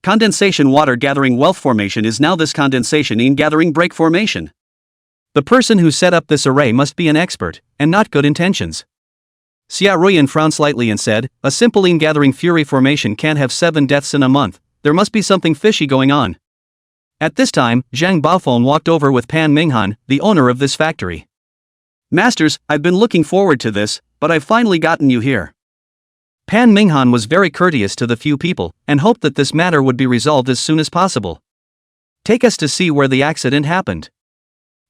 Condensation water gathering wealth formation is now this condensation in gathering break formation. The person who set up this array must be an expert, and not good intentions. He Haojie frowned slightly and said, a simple in gathering fury formation can't have 7 deaths in a month. There must be something fishy going on. At this time, Zhang Baofeng walked over with Pan Minghan, the owner of this factory. Masters, I've been looking forward to this, but I've finally gotten you here. Pan Minghan was very courteous to the few people, and hoped that this matter would be resolved as soon as possible. Take us to see where the accident happened.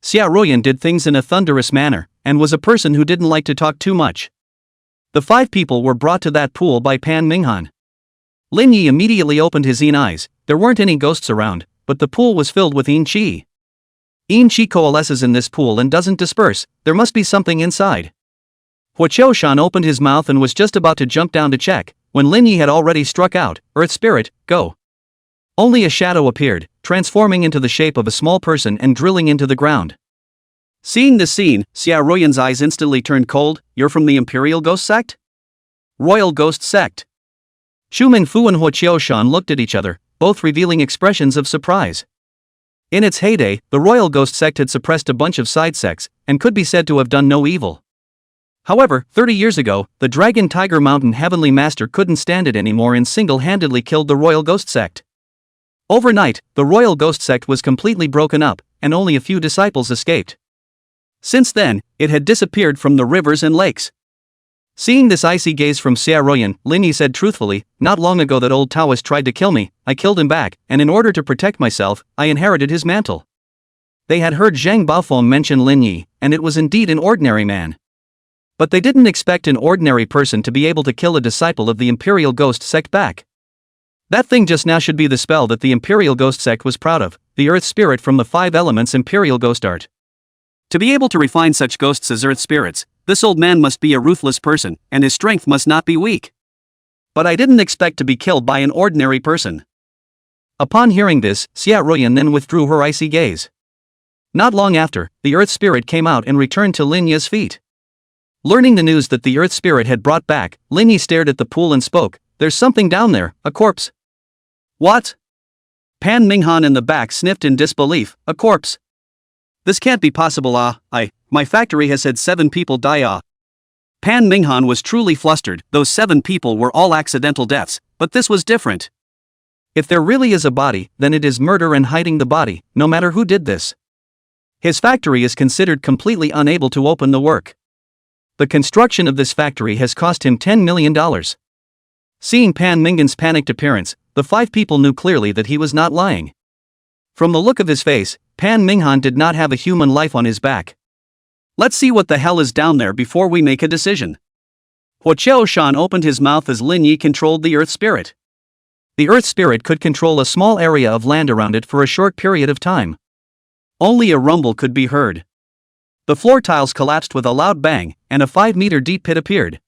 He Haojie did things in a thunderous manner, and was a person who didn't like to talk too much. The 5 people were brought to that pool by Pan Minghan. Lin Yi immediately opened his yin eyes. There weren't any ghosts around, but the pool was filled with yin qi. Yin qi coalesces in this pool and doesn't disperse. There must be something inside. Huoqiushan opened his mouth and was just about to jump down to check, when Lin Yi had already struck out, Earth Spirit, go. Only a shadow appeared, transforming into the shape of a small person and drilling into the ground. Seeing this scene, He Haojie's eyes instantly turned cold. You're from the Imperial Ghost Sect? Royal Ghost Sect. Shumin Fu and Huoqiushan looked at each other, both revealing expressions of surprise. In its heyday, the Royal Ghost Sect had suppressed a bunch of side sects, and could be said to have done no evil. However, 30 years ago, the Dragon Tiger Mountain Heavenly Master couldn't stand it anymore and single-handedly killed the Royal Ghost Sect. Overnight, the Royal Ghost Sect was completely broken up, and only a few disciples escaped. Since then, it had disappeared from the rivers and lakes. Seeing this icy gaze from He Haojie, Lin Yi said truthfully, not long ago that old Taoist tried to kill me. I killed him back, and in order to protect myself, I inherited his mantle. They had heard Zhang Baofeng mention Lin Yi, and it was indeed an ordinary man. But they didn't expect an ordinary person to be able to kill a disciple of the Imperial Ghost Sect back. That thing just now should be the spell that the Imperial Ghost Sect was proud of, the Earth Spirit from the 5 elements Imperial Ghost Art. To be able to refine such ghosts as Earth Spirits, this old man must be a ruthless person, and his strength must not be weak. But I didn't expect to be killed by an ordinary person. Upon hearing this, He Haojie then withdrew her icy gaze. Not long after, the Earth Spirit came out and returned to Lin Yi's feet. Learning the news that the Earth Spirit had brought back, Lin Yi stared at the pool and spoke, there's something down there, a corpse. What? Pan Minghan in the back sniffed in disbelief, a corpse. This can't be possible. My factory has had 7 people die. Pan Minghan was truly flustered. Those 7 people were all accidental deaths, but this was different. If there really is a body, then it is murder and hiding the body, no matter who did this. His factory is considered completely unable to open the work. The construction of this factory has cost him $10 million. Seeing Pan Minghan's panicked appearance, the 5 people knew clearly that he was not lying. From the look of his face, Pan Minghan did not have a human life on his back. Let's see what the hell is down there before we make a decision. Huoqiushan opened his mouth as Lin Yi controlled the Earth Spirit. The Earth Spirit could control a small area of land around it for a short period of time. Only a rumble could be heard. The floor tiles collapsed with a loud bang, and a 5-meter deep pit appeared.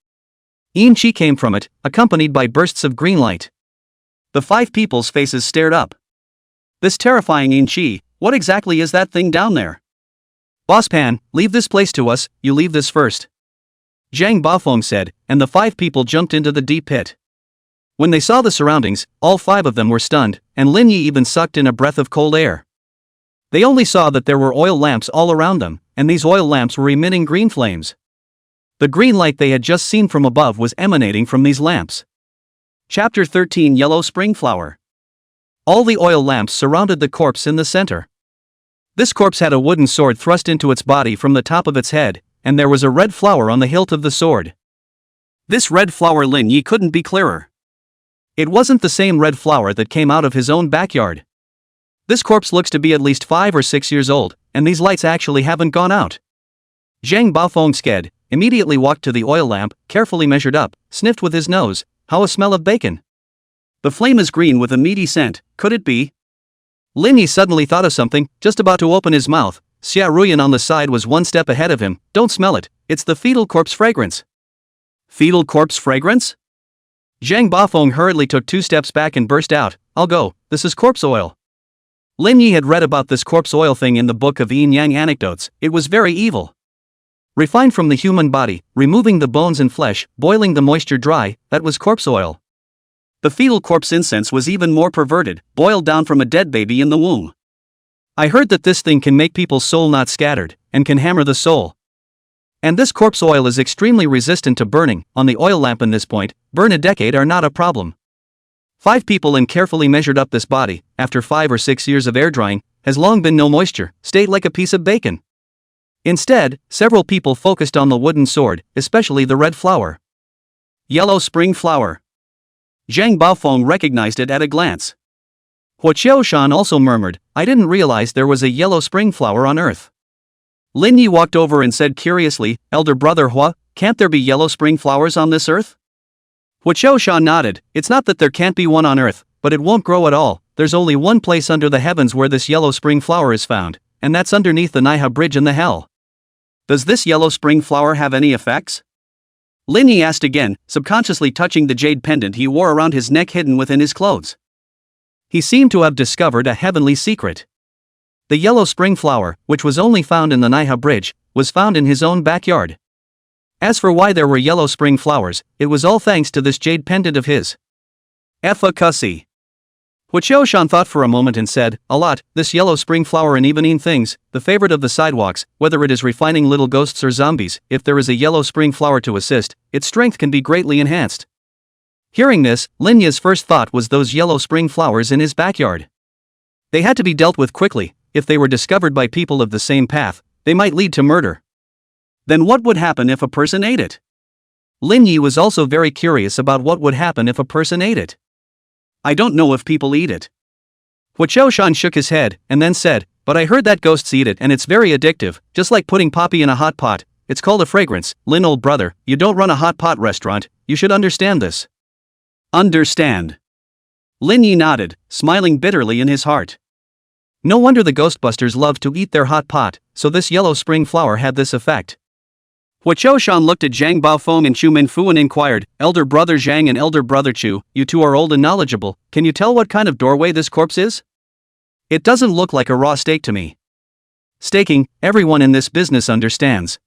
Yin Qi came from it, accompanied by bursts of green light. The 5 people's faces stared up. This terrifying Yin Qi, what exactly is that thing down there? Boss Pan, leave this place to us, you leave this first. Zhang Baofeng said, and the 5 people jumped into the deep pit. When they saw the surroundings, all 5 of them were stunned, and Lin Yi even sucked in a breath of cold air. They only saw that there were oil lamps all around them, and these oil lamps were emitting green flames. The green light they had just seen from above was emanating from these lamps. Chapter 13 Yellow Spring Flower. All the oil lamps surrounded the corpse in the center. This corpse had a wooden sword thrust into its body from the top of its head, and there was a red flower on the hilt of the sword. This red flower, Lin Yi couldn't be clearer. It wasn't the same red flower that came out of his own backyard. This corpse looks to be at least 5 or 6 years old, and these lights actually haven't gone out. Zhang Baofeng sked, immediately walked to the oil lamp, carefully measured up, sniffed with his nose. How a smell of bacon. The flame is green with a meaty scent, could it be? Lin Yi suddenly thought of something, just about to open his mouth. Xia Ruyan on the side was one step ahead of him. Don't smell it, it's the fetal corpse fragrance. Fetal corpse fragrance? Zhang Baofeng hurriedly took 2 steps back and burst out, I'll go, this is corpse oil. Lin Yi had read about this corpse oil thing in the book of Yin Yang Anecdotes. It was very evil. Refined from the human body, removing the bones and flesh, boiling the moisture dry, that was corpse oil. The fetal corpse incense was even more perverted, boiled down from a dead baby in the womb. I heard that this thing can make people's soul not scattered, and can hammer the soul. And this corpse oil is extremely resistant to burning. On the oil lamp in this point, burn a decade are not a problem. 5 people and carefully measured up this body, after 5 or 6 years of air drying, has long been no moisture, stayed like a piece of bacon. Instead, several people focused on the wooden sword, especially the red flower. Yellow spring flower. Zhang Baofeng recognized it at a glance. Huo Qiaoshan also murmured, I didn't realize there was a yellow spring flower on earth. Lin Yi walked over and said curiously, Elder brother Hua, can't there be yellow spring flowers on this earth? Huo Qiaoshan nodded, it's not that there can't be one on earth, but it won't grow at all. There's only one place under the heavens where this yellow spring flower is found, and that's underneath the Naiha bridge in the hell. Does this yellow spring flower have any effects? Lin Yi asked again, subconsciously touching the jade pendant he wore around his neck hidden within his clothes. He seemed to have discovered a heavenly secret. The yellow spring flower, which was only found in the Naiha bridge, was found in his own backyard. As for why there were yellow spring flowers, it was all thanks to this jade pendant of his. Efficacy. Huo Qiaoshan thought for a moment and said, a lot, this yellow spring flower in evening things, the favorite of the sidewalks, whether it is refining little ghosts or zombies, if there is a yellow spring flower to assist, its strength can be greatly enhanced. Hearing this, Lin Yi's first thought was those yellow spring flowers in his backyard. They had to be dealt with quickly. If they were discovered by people of the same path, they might lead to murder. Then what would happen if a person ate it? Lin Yi was also very curious about what would happen if a person ate it. I don't know if people eat it. Huo Qiaoshan shook his head, and then said, but I heard that ghosts eat it and it's very addictive, just like putting poppy in a hot pot. It's called a fragrance. Lin, old brother, you don't run a hot pot restaurant, you should understand this. Understand. Lin Yi nodded, smiling bitterly in his heart. No wonder the Ghostbusters loved to eat their hot pot, so this yellow spring flower had this effect. Huo Qiaoshan looked at Zhang Baofeng and Chu Minfu and inquired, Elder brother Zhang and Elder brother Chu, you two are old and knowledgeable, can you tell what kind of doorway this corpse is? It doesn't look like a raw steak to me. Staking, everyone in this business understands.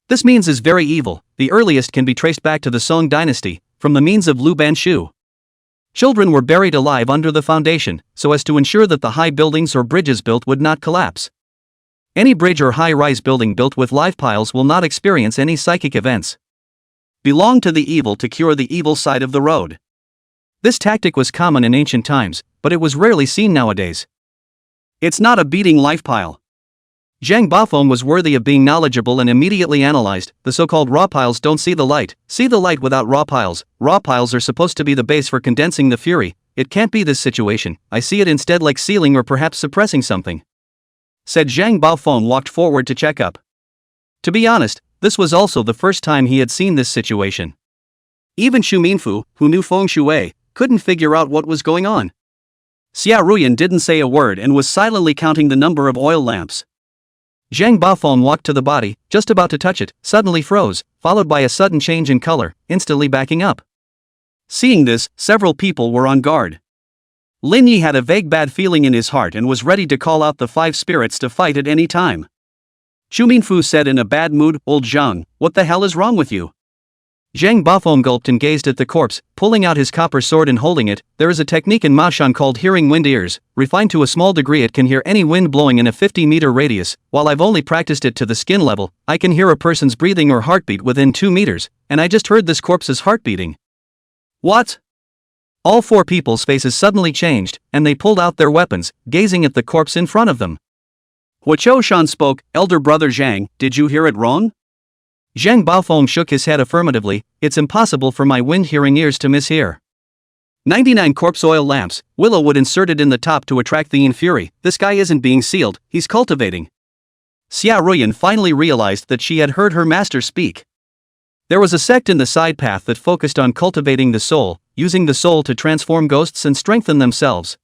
This means is very evil. The earliest can be traced back to the Song dynasty, from the means of Lu Banshu. Children were buried alive under the foundation, so as to ensure that the high buildings or bridges built would not collapse. Any bridge or high-rise building built with live piles will not experience any psychic events. Belong to the evil to cure the evil side of the road. This tactic was common in ancient times, but it was rarely seen nowadays. It's not a beating life pile. Zhang Baofeng was worthy of being knowledgeable and immediately analyzed. The so-called raw piles don't see the light without raw piles. Raw piles are supposed to be the base for condensing the fury. It can't be this situation. I see it instead like sealing or perhaps suppressing something, said Zhang Baofeng, walked forward to check up. To be honest, this was also the first time he had seen this situation. Even Xu Minfu, who knew Feng Shui, couldn't figure out what was going on. Xia Ruyan didn't say a word and was silently counting the number of oil lamps. Zhang Baofeng walked to the body, just about to touch it, suddenly froze, followed by a sudden change in color, instantly backing up. Seeing this, several people were on guard. Lin Yi had a vague bad feeling in his heart and was ready to call out the 5 spirits to fight at any time. Chu Minfu said in a bad mood, Old Zhang, what the hell is wrong with you? Zhang Baofeng gulped and gazed at the corpse, pulling out his copper sword and holding it. There is a technique in Mashan called hearing wind ears. Refined to a small degree, it can hear any wind blowing in a 50-meter radius. While I've only practiced it to the skin level, I can hear a person's breathing or heartbeat within 2 meters, and I just heard this corpse's heart beating. What? All 4 people's faces suddenly changed, and they pulled out their weapons, gazing at the corpse in front of them. Huo Shan spoke, elder brother Zhang, did you hear it wrong? Zhang Baofeng shook his head affirmatively, it's impossible for my wind-hearing ears to mishear. 99 corpse oil lamps, willow wood inserted in the top to attract the fury, this guy isn't being sealed, he's cultivating. Xia Ruyan finally realized that she had heard her master speak. There was a sect in the side path that focused on cultivating the soul, using the soul to transform ghosts and strengthen themselves.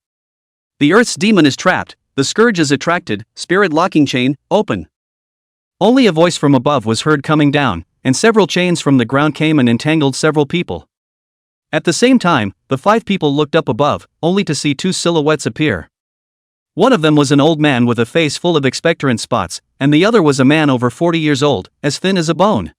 The earth's demon is trapped, the scourge is attracted, spirit locking chain, open. Only a voice from above was heard coming down, and several chains from the ground came and entangled several people. At the same time, the 5 people looked up above, only to see 2 silhouettes appear. One of them was an old man with a face full of expectorant spots, and the other was a man over 40 years old, as thin as a bone.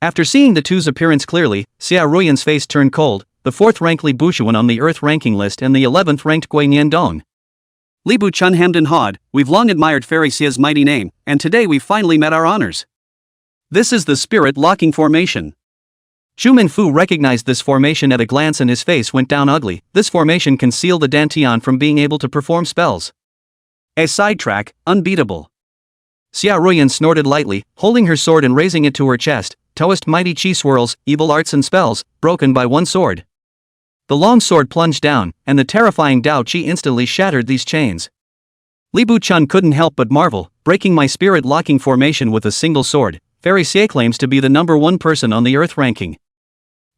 After seeing the two's appearance clearly, Xia Ruyan's face turned cold, the 4th-ranked Li Bushuan on the Earth ranking list and the 11th-ranked Guanyin Dong. Li Bu Chun hemmed and hawed, we've long admired Fairy Xia's mighty name, and today we've finally met our honors. This is the spirit locking formation. Zhu Minfu recognized this formation at a glance and his face went down ugly. This formation can seal the Dantian from being able to perform spells. A sidetrack, unbeatable. Xia Ruyan snorted lightly, holding her sword and raising it to her chest. Taoist mighty chi swirls, evil arts and spells, broken by one sword. The long sword plunged down, and the terrifying Dao Chi instantly shattered these chains. Li Bu Chun couldn't help but marvel, breaking my spirit locking formation with a single sword. Fairy Xie claims to be the number 1 person on the Earth ranking.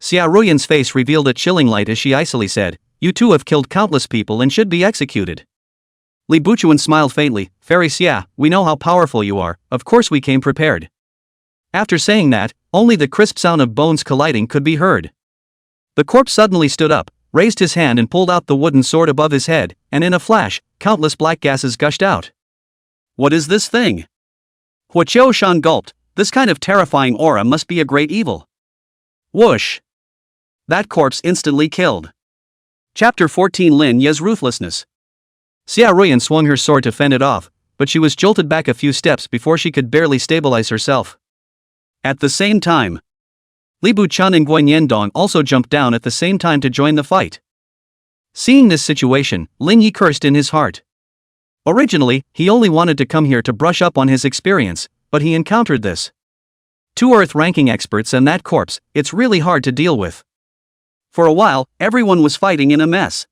Xia Ruyan's face revealed a chilling light as she icily said, you two have killed countless people and should be executed. Li Buchuan smiled faintly, Fairy Xia, we know how powerful you are, of course we came prepared. After saying that, only the crisp sound of bones colliding could be heard. The corpse suddenly stood up, raised his hand and pulled out the wooden sword above his head, and in a flash, countless black gases gushed out. What is this thing? Huo Shan gulped, this kind of terrifying aura must be a great evil. Whoosh! That corpse instantly killed. Chapter 14 Lin Ye's Ruthlessness. Xia Ruyan swung her sword to fend it off, but she was jolted back a few steps before she could barely stabilize herself. At the same time, Li Bu Chun and Guanyin Dong also jumped down at the same time to join the fight. Seeing this situation, Lin Yi cursed in his heart. Originally, he only wanted to come here to brush up on his experience, but he encountered this. 2 Earth-ranking experts and that corpse, it's really hard to deal with. For a while, everyone was fighting in a mess.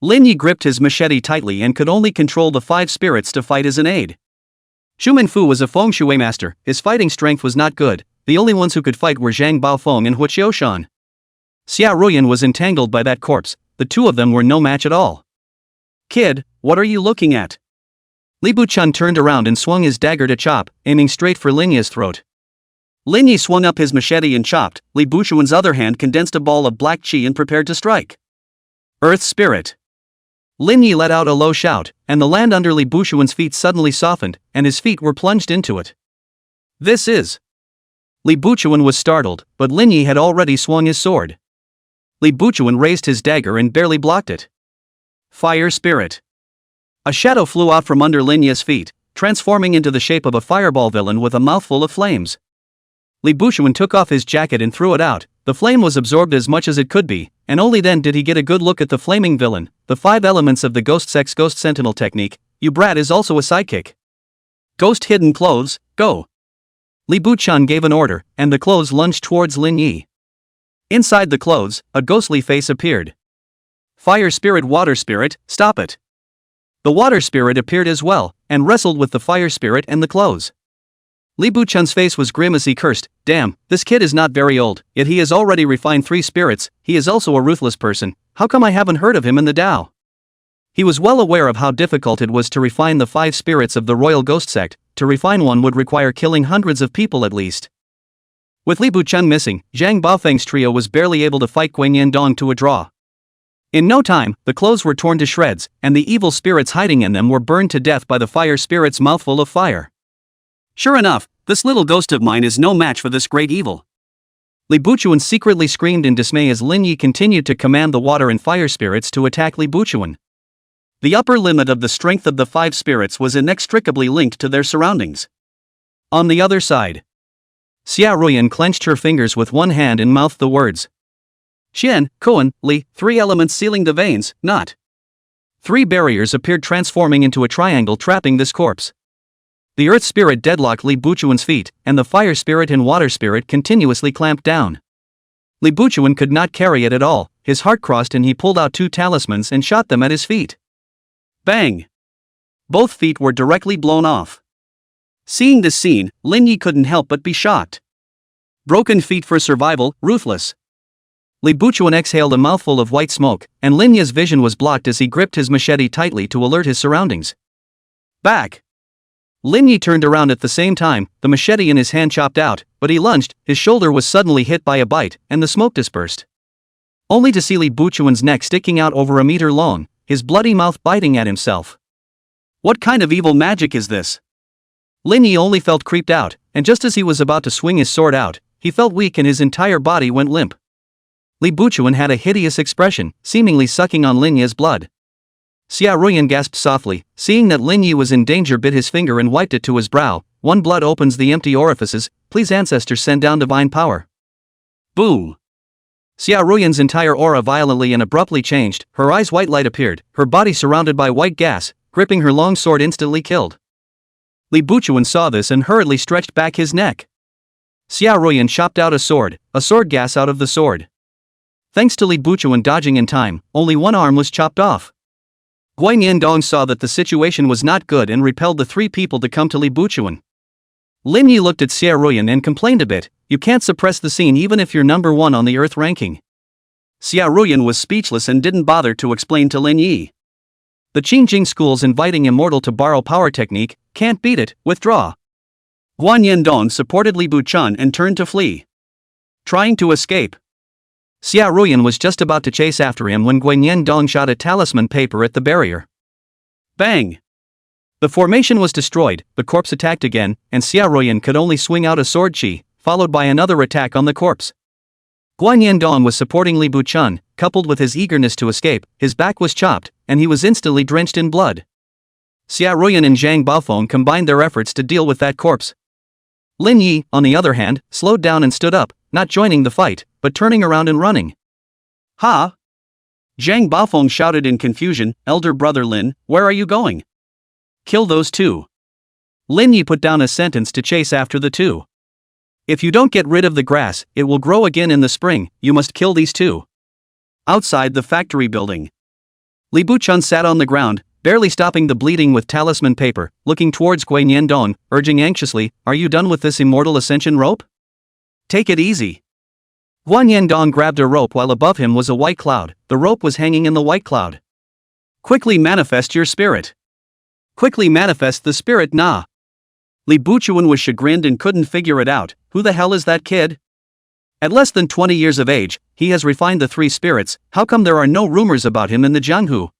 Lin Yi gripped his machete tightly and could only control the 5 spirits to fight as an aid. Zhu Minfu was a feng shui master, his fighting strength was not good, the only ones who could fight were Zhang Baofeng and Huo Shan. Xia Ruyan was entangled by that corpse, the 2 of them were no match at all. Kid, what are you looking at? Li Bu Chun turned around and swung his dagger to chop, aiming straight for Lin Yi's throat. Lin Yi swung up his machete and chopped, Li Bushuan's other hand condensed a ball of black chi and prepared to strike. Earth Spirit. Lin Yi let out a low shout, and the land under Li Bushuan's feet suddenly softened, and his feet were plunged into it. This is... Li Bushuan was startled, but Lin Yi had already swung his sword. Li Bushuan raised his dagger and barely blocked it. Fire Spirit. A shadow flew out from under Lin Yi's feet, transforming into the shape of a fireball villain with a mouthful of flames. Li Bushuan took off his jacket and threw it out. The flame was absorbed as much as it could be, and only then did he get a good look at the flaming villain. The 5 elements of the Ghost Sex Ghost Sentinel technique. You brat is also a sidekick. Ghost Hidden Clothes, go. Li Bu Chun gave an order, and the clothes lunged towards Lin Yi. Inside the clothes, a ghostly face appeared. Fire Spirit, Water Spirit, stop it. The Water Spirit appeared as well, and wrestled with the Fire Spirit and the clothes. Li Bu Chun's face was grim as he cursed, damn, this kid is not very old, yet he has already refined 3 spirits, he is also a ruthless person, how come I haven't heard of him in the Tao? He was well aware of how difficult it was to refine the 5 spirits of the royal ghost sect, to refine one would require killing hundreds of people at least. With Li Bu Chun missing, Zhang Baofeng's trio was barely able to fight Guanyin Dong to a draw. In no time, the clothes were torn to shreds, and the evil spirits hiding in them were burned to death by the fire spirit's mouthful of fire. Sure enough, this little ghost of mine is no match for this great evil. Li Buchuan secretly screamed in dismay as Lin Yi continued to command the water and fire spirits to attack Li Buchuan. The upper limit of the strength of the 5 spirits was inextricably linked to their surroundings. On the other side, Xia Ruyan clenched her fingers with one hand and mouthed the words. Xian, Kuan, Li, 3 elements sealing the veins, not. 3 barriers appeared transforming into a triangle trapping this corpse. The earth spirit deadlocked Li Buchuan's feet, and the fire spirit and water spirit continuously clamped down. Li Buchuan could not carry it at all, his heart crossed and he pulled out 2 talismans and shot them at his feet. Bang! Both feet were directly blown off. Seeing this scene, Lin Yi couldn't help but be shocked. Broken feet for survival, ruthless. Li Buchuan exhaled a mouthful of white smoke, and Lin Yi's vision was blocked as he gripped his machete tightly to alert his surroundings. Back! Lin Yi turned around at the same time, the machete in his hand chopped out, but he lunged, his shoulder was suddenly hit by a bite, and the smoke dispersed. Only to see Li Buchuan's neck sticking out over a meter long, his bloody mouth biting at himself. What kind of evil magic is this? Lin Yi only felt creeped out, and just as he was about to swing his sword out, he felt weak and his entire body went limp. Li Buchuan had a hideous expression, seemingly sucking on Lin Yi's blood. Xia Ruyan gasped softly, seeing that Lin Yi was in danger, bit his finger and wiped it to his brow. One blood opens the empty orifices, please ancestors send down divine power. Boom! Xia Ruyan's entire aura violently and abruptly changed, her eyes white light appeared, her body surrounded by white gas, gripping her long sword instantly killed. Li Buchuan saw this and hurriedly stretched back his neck. Xia Ruyan chopped out a sword gas out of the sword. Thanks to Li Buchuan dodging in time, only one arm was chopped off. Guan Yendong saw that the situation was not good and repelled the 3 people to come to Li Buchuan. Lin Yi looked at Xia Ruyan and complained a bit, you can't suppress the scene even if you're number 1 on the earth ranking. Xia Ruyan was speechless and didn't bother to explain to Lin Yi. The Qingjing school's inviting immortal to borrow power technique, can't beat it, withdraw. Guan Yendong supported Li Buchuan and turned to flee. Trying to escape. Xia Ruyan was just about to chase after him when Guan Yendong shot a talisman paper at the barrier. Bang! The formation was destroyed, the corpse attacked again, and Xia Ruyan could only swing out a sword chi, followed by another attack on the corpse. Guan Yendong was supporting Li Buchuan, coupled with his eagerness to escape, his back was chopped, and he was instantly drenched in blood. Xia Ruyan and Zhang Baofeng combined their efforts to deal with that corpse. Lin Yi, on the other hand, slowed down and stood up, not joining the fight, but turning around and running. Ha! Zhang Baofeng shouted in confusion, elder brother Lin, where are you going? Kill those 2. Lin Yi put down a sentence to chase after the 2. If you don't get rid of the grass, it will grow again in the spring, you must kill these 2. Outside the factory building. Li Buchuan sat on the ground, barely stopping the bleeding with talisman paper, looking towards Guan Yendong, urging anxiously, are you done with this immortal ascension rope? Take it easy. Guan Yendong grabbed a rope while above him was a white cloud, the rope was hanging in the white cloud. Quickly manifest your spirit. Quickly manifest the spirit Na. Li Buchuan was chagrined and couldn't figure it out, who the hell is that kid? At less than 20 years of age, he has refined the 3 spirits, how come there are no rumors about him in the Jianghu?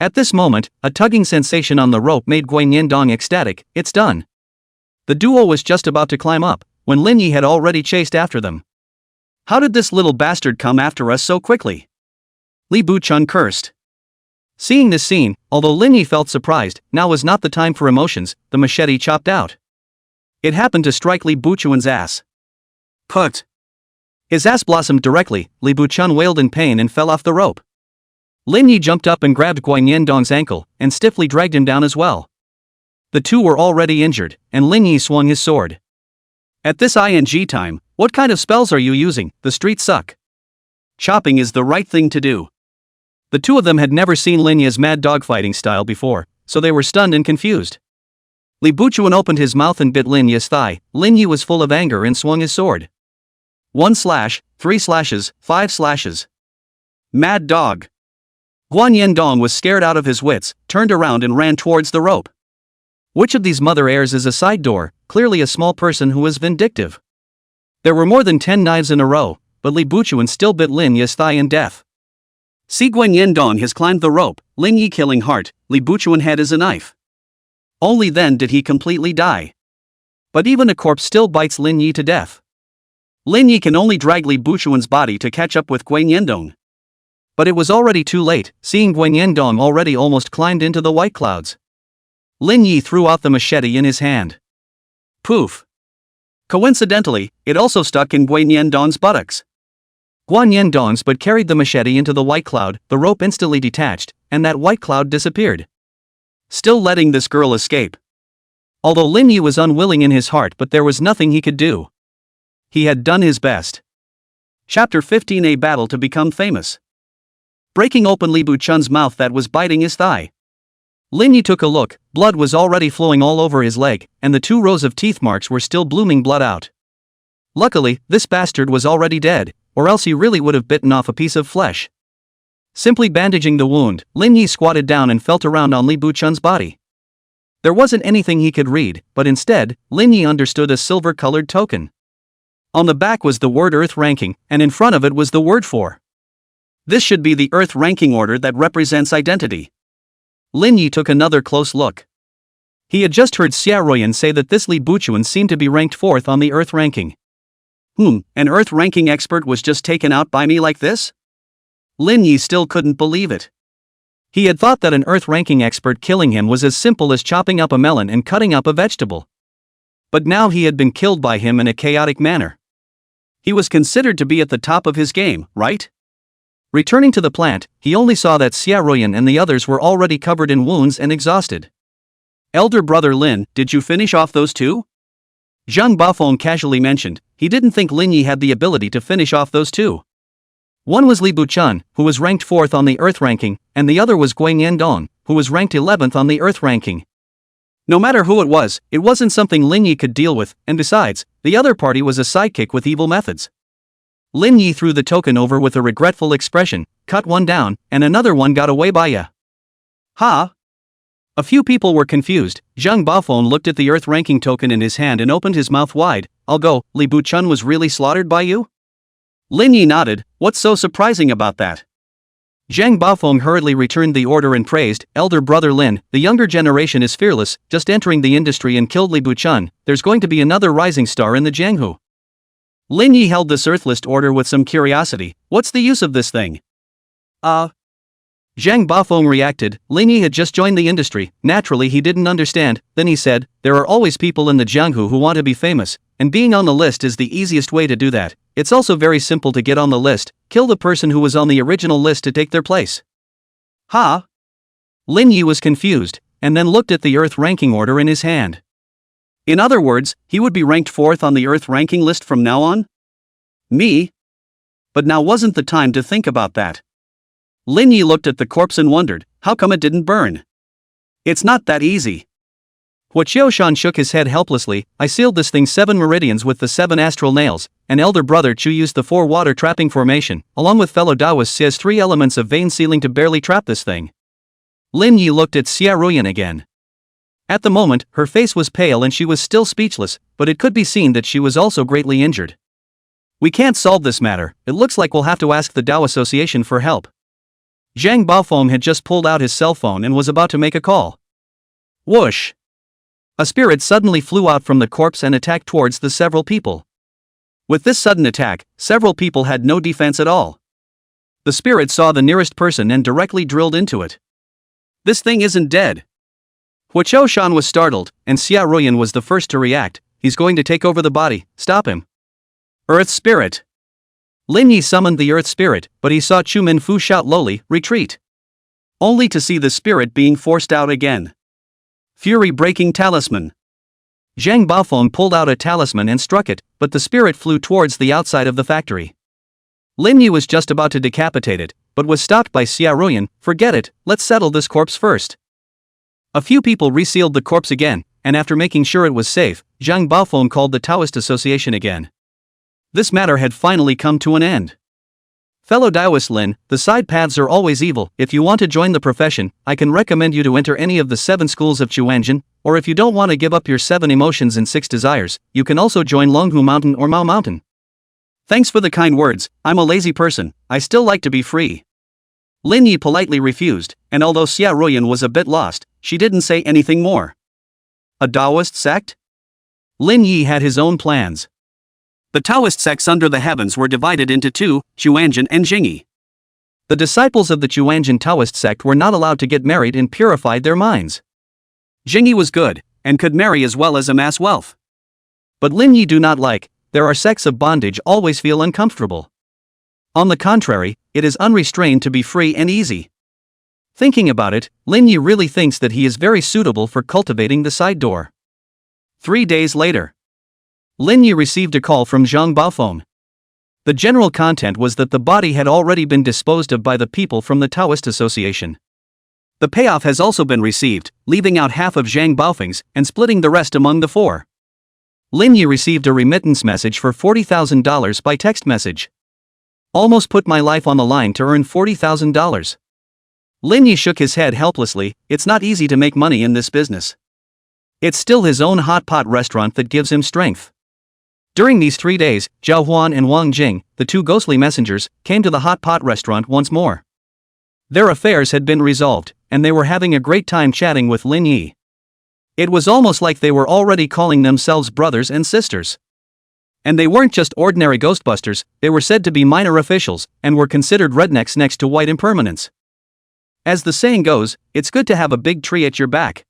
At this moment, a tugging sensation on the rope made Guan Yendong ecstatic, it's done. The duo was just about to climb up, when Lin Yi had already chased after them. How did this little bastard come after us so quickly? Li Buchuan cursed. Seeing this scene, although Lin Yi felt surprised, now was not the time for emotions, the machete chopped out. It happened to strike Li Buchuan's ass. Put! His ass blossomed directly, Li Buchuan wailed in pain and fell off the rope. Lin Yi jumped up and grabbed Guan Yendong's ankle, and stiffly dragged him down as well. The 2 were already injured, and Lin Yi swung his sword. At this ING time, what kind of spells are you using? The streets suck. Chopping is the right thing to do. The 2 of them had never seen Lin Yi's mad dogfighting style before, so they were stunned and confused. Li Buchuan opened his mouth and bit Lin Yi's thigh. Lin Yi was full of anger and swung his sword. 1 slash, 3 slashes, 5 slashes. Mad dog. Guan Yendong was scared out of his wits, turned around and ran towards the rope. Which of these mother heirs is a side door? Clearly a small person who is vindictive. There were more than 10 knives in a row, but Li Buchuan still bit Lin Yi's thigh in death. See, Guan Yendong has climbed the rope, Lin Yi killing heart, Li Buchuan head is a knife. Only then did he completely die. But even a corpse still bites Lin Yi to death. Lin Yi can only drag Li Buchuan's body to catch up with Guan Yendong. But it was already too late, seeing Guan Yendong already almost climbed into the white clouds. Lin Yi threw out the machete in his hand. Poof! Coincidentally, it also stuck in Guan Yendong's buttocks. Guan Yendong's but carried the machete into the white cloud, the rope instantly detached, and that white cloud disappeared. Still letting this girl escape. Although Lin Yi was unwilling in his heart, but there was nothing he could do. He had done his best. Chapter 15: A Battle to Become Famous. Breaking open Li Buchun's mouth that was biting his thigh. Lin Yi took a look. Blood was already flowing all over his leg, and the 2 rows of teeth marks were still blooming blood out. Luckily, this bastard was already dead, or else he really would have bitten off a piece of flesh. Simply bandaging the wound, Lin Yi squatted down and felt around on Li Buchun's body. There wasn't anything he could read, but instead, Lin Yi understood a silver-colored token. On the back was the word Earth Ranking, and in front of it was the word 4. This should be the Earth Ranking order that represents identity. Lin Yi took another close look. He had just heard Xia Ruoyan say that this Li Buchun seemed to be ranked 4th on the Earth Ranking. An Earth Ranking expert was just taken out by me like this? Lin Yi still couldn't believe it. He had thought that an Earth Ranking expert killing him was as simple as chopping up a melon and cutting up a vegetable. But now he had been killed by him in a chaotic manner. He was considered to be at the top of his game, right? Returning to the plant, he only saw that Xia Ruoyan and the others were already covered in wounds and exhausted. Elder brother Lin, did you finish off those 2? Zhang Bafeng casually mentioned. He didn't think Lin Yi had the ability to finish off those 2. One was Li Buchun, who was ranked 4th on the Earth Ranking, and the other was Guang Yendong, who was ranked 11th on the Earth Ranking. No matter who it wasn't something Lin Yi could deal with, and besides, the other party was a sidekick with evil methods. Lin Yi threw the token over with a regretful expression, cut one down, and another one got away by ya. Ha! A few people were confused. Zhang Bafeng looked at the Earth Ranking token in his hand and opened his mouth wide. I'll go, Li Buchun was really slaughtered by you? Lin Yi nodded. What's so surprising about that? Zhang Bafeng hurriedly returned the order and praised, Elder brother Lin, the younger generation is fearless, just entering the industry and killed Li Buchun, there's going to be another rising star in the Jianghu. Lin Yi held this Earthlist order with some curiosity. What's the use of this thing? Zhang Bafeng reacted. Lin Yi had just joined the industry, naturally he didn't understand. Then he said, there are always people in the Jianghu who want to be famous, and being on the list is the easiest way to do that. It's also very simple to get on the list, kill the person who was on the original list to take their place. Ha! Lin Yi was confused, and then looked at the Earth Ranking order in his hand. In other words, he would be ranked 4th on the Earth Ranking list from now on? Me? But now wasn't the time to think about that. Lin Yi looked at the corpse and wondered, how come it didn't burn? It's not that easy. Hua Qiushan shook his head helplessly. I sealed this thing 7 meridians with the 7 astral nails, and elder brother Chu used the 4 water trapping formation, along with fellow Taoist says 3 elements of vein sealing to barely trap this thing. Lin Yi looked at Xia Ruoyan again. At the moment, her face was pale and she was still speechless, but it could be seen that she was also greatly injured. We can't solve this matter, it looks like we'll have to ask the Tao Association for help. Zhang Bafeng had just pulled out his cell phone and was about to make a call. Whoosh! A spirit suddenly flew out from the corpse and attacked towards the several people. With this sudden attack, several people had no defense at all. The spirit saw the nearest person and directly drilled into it. This thing isn't dead. Hua Qiushan was startled, and Xia Ruoyan was the first to react. He's going to take over the body, stop him. Earth Spirit! Lin Yi summoned the Earth Spirit, but he saw Chu Minfu shout lowly, retreat. Only to see the spirit being forced out again. Fury-breaking talisman. Zhang Bafeng pulled out a talisman and struck it, but the spirit flew towards the outside of the factory. Lin Yi was just about to decapitate it, but was stopped by Xia Ruoyan. Forget it, let's settle this corpse first. A few people resealed the corpse again, and after making sure it was safe, Zhang Bafeng called the Taoist Association again. This matter had finally come to an end. Fellow Taoist Lin, the side paths are always evil. If you want to join the profession, I can recommend you to enter any of the 7 schools of Chuanjin, or if you don't want to give up your 7 emotions and 6 desires, you can also join Longhu Mountain or Mao Mountain. Thanks for the kind words, I'm a lazy person, I still like to be free. Lin Yi politely refused, and although Xia Ruoyan was a bit lost, she didn't say anything more. A Taoist sect? Lin Yi had his own plans. The Taoist sects under the heavens were divided into 2, Chuanjin and Jingyi. The disciples of the Chuanjin Taoist sect were not allowed to get married and purified their minds. Jingyi was good, and could marry as well as amass wealth. But Lin Yi do not like, there are sects of bondage always feel uncomfortable. On the contrary, it is unrestrained to be free and easy. Thinking about it, Lin Yi really thinks that he is very suitable for cultivating the side door. 3 days later, Lin Yi received a call from Zhang Baophone. The general content was that the body had already been disposed of by the people from the Taoist Association. The payoff has also been received, leaving out half of Zhang Baofeng's and splitting the rest among the four. Lin Yi received a remittance message for $40,000 by text message. Almost put my life on the line to earn $40,000. Lin Yi shook his head helplessly. It's not easy to make money in this business. It's still his own hot pot restaurant that gives him strength. During these 3 days, Zhao Huan and Wang Jing, the two ghostly messengers, came to the hot pot restaurant once more. Their affairs had been resolved, and they were having a great time chatting with Lin Yi. It was almost like they were already calling themselves brothers and sisters. And they weren't just ordinary ghostbusters, they were said to be minor officials, and were considered rednecks next to white impermanents. As the saying goes, it's good to have a big tree at your back.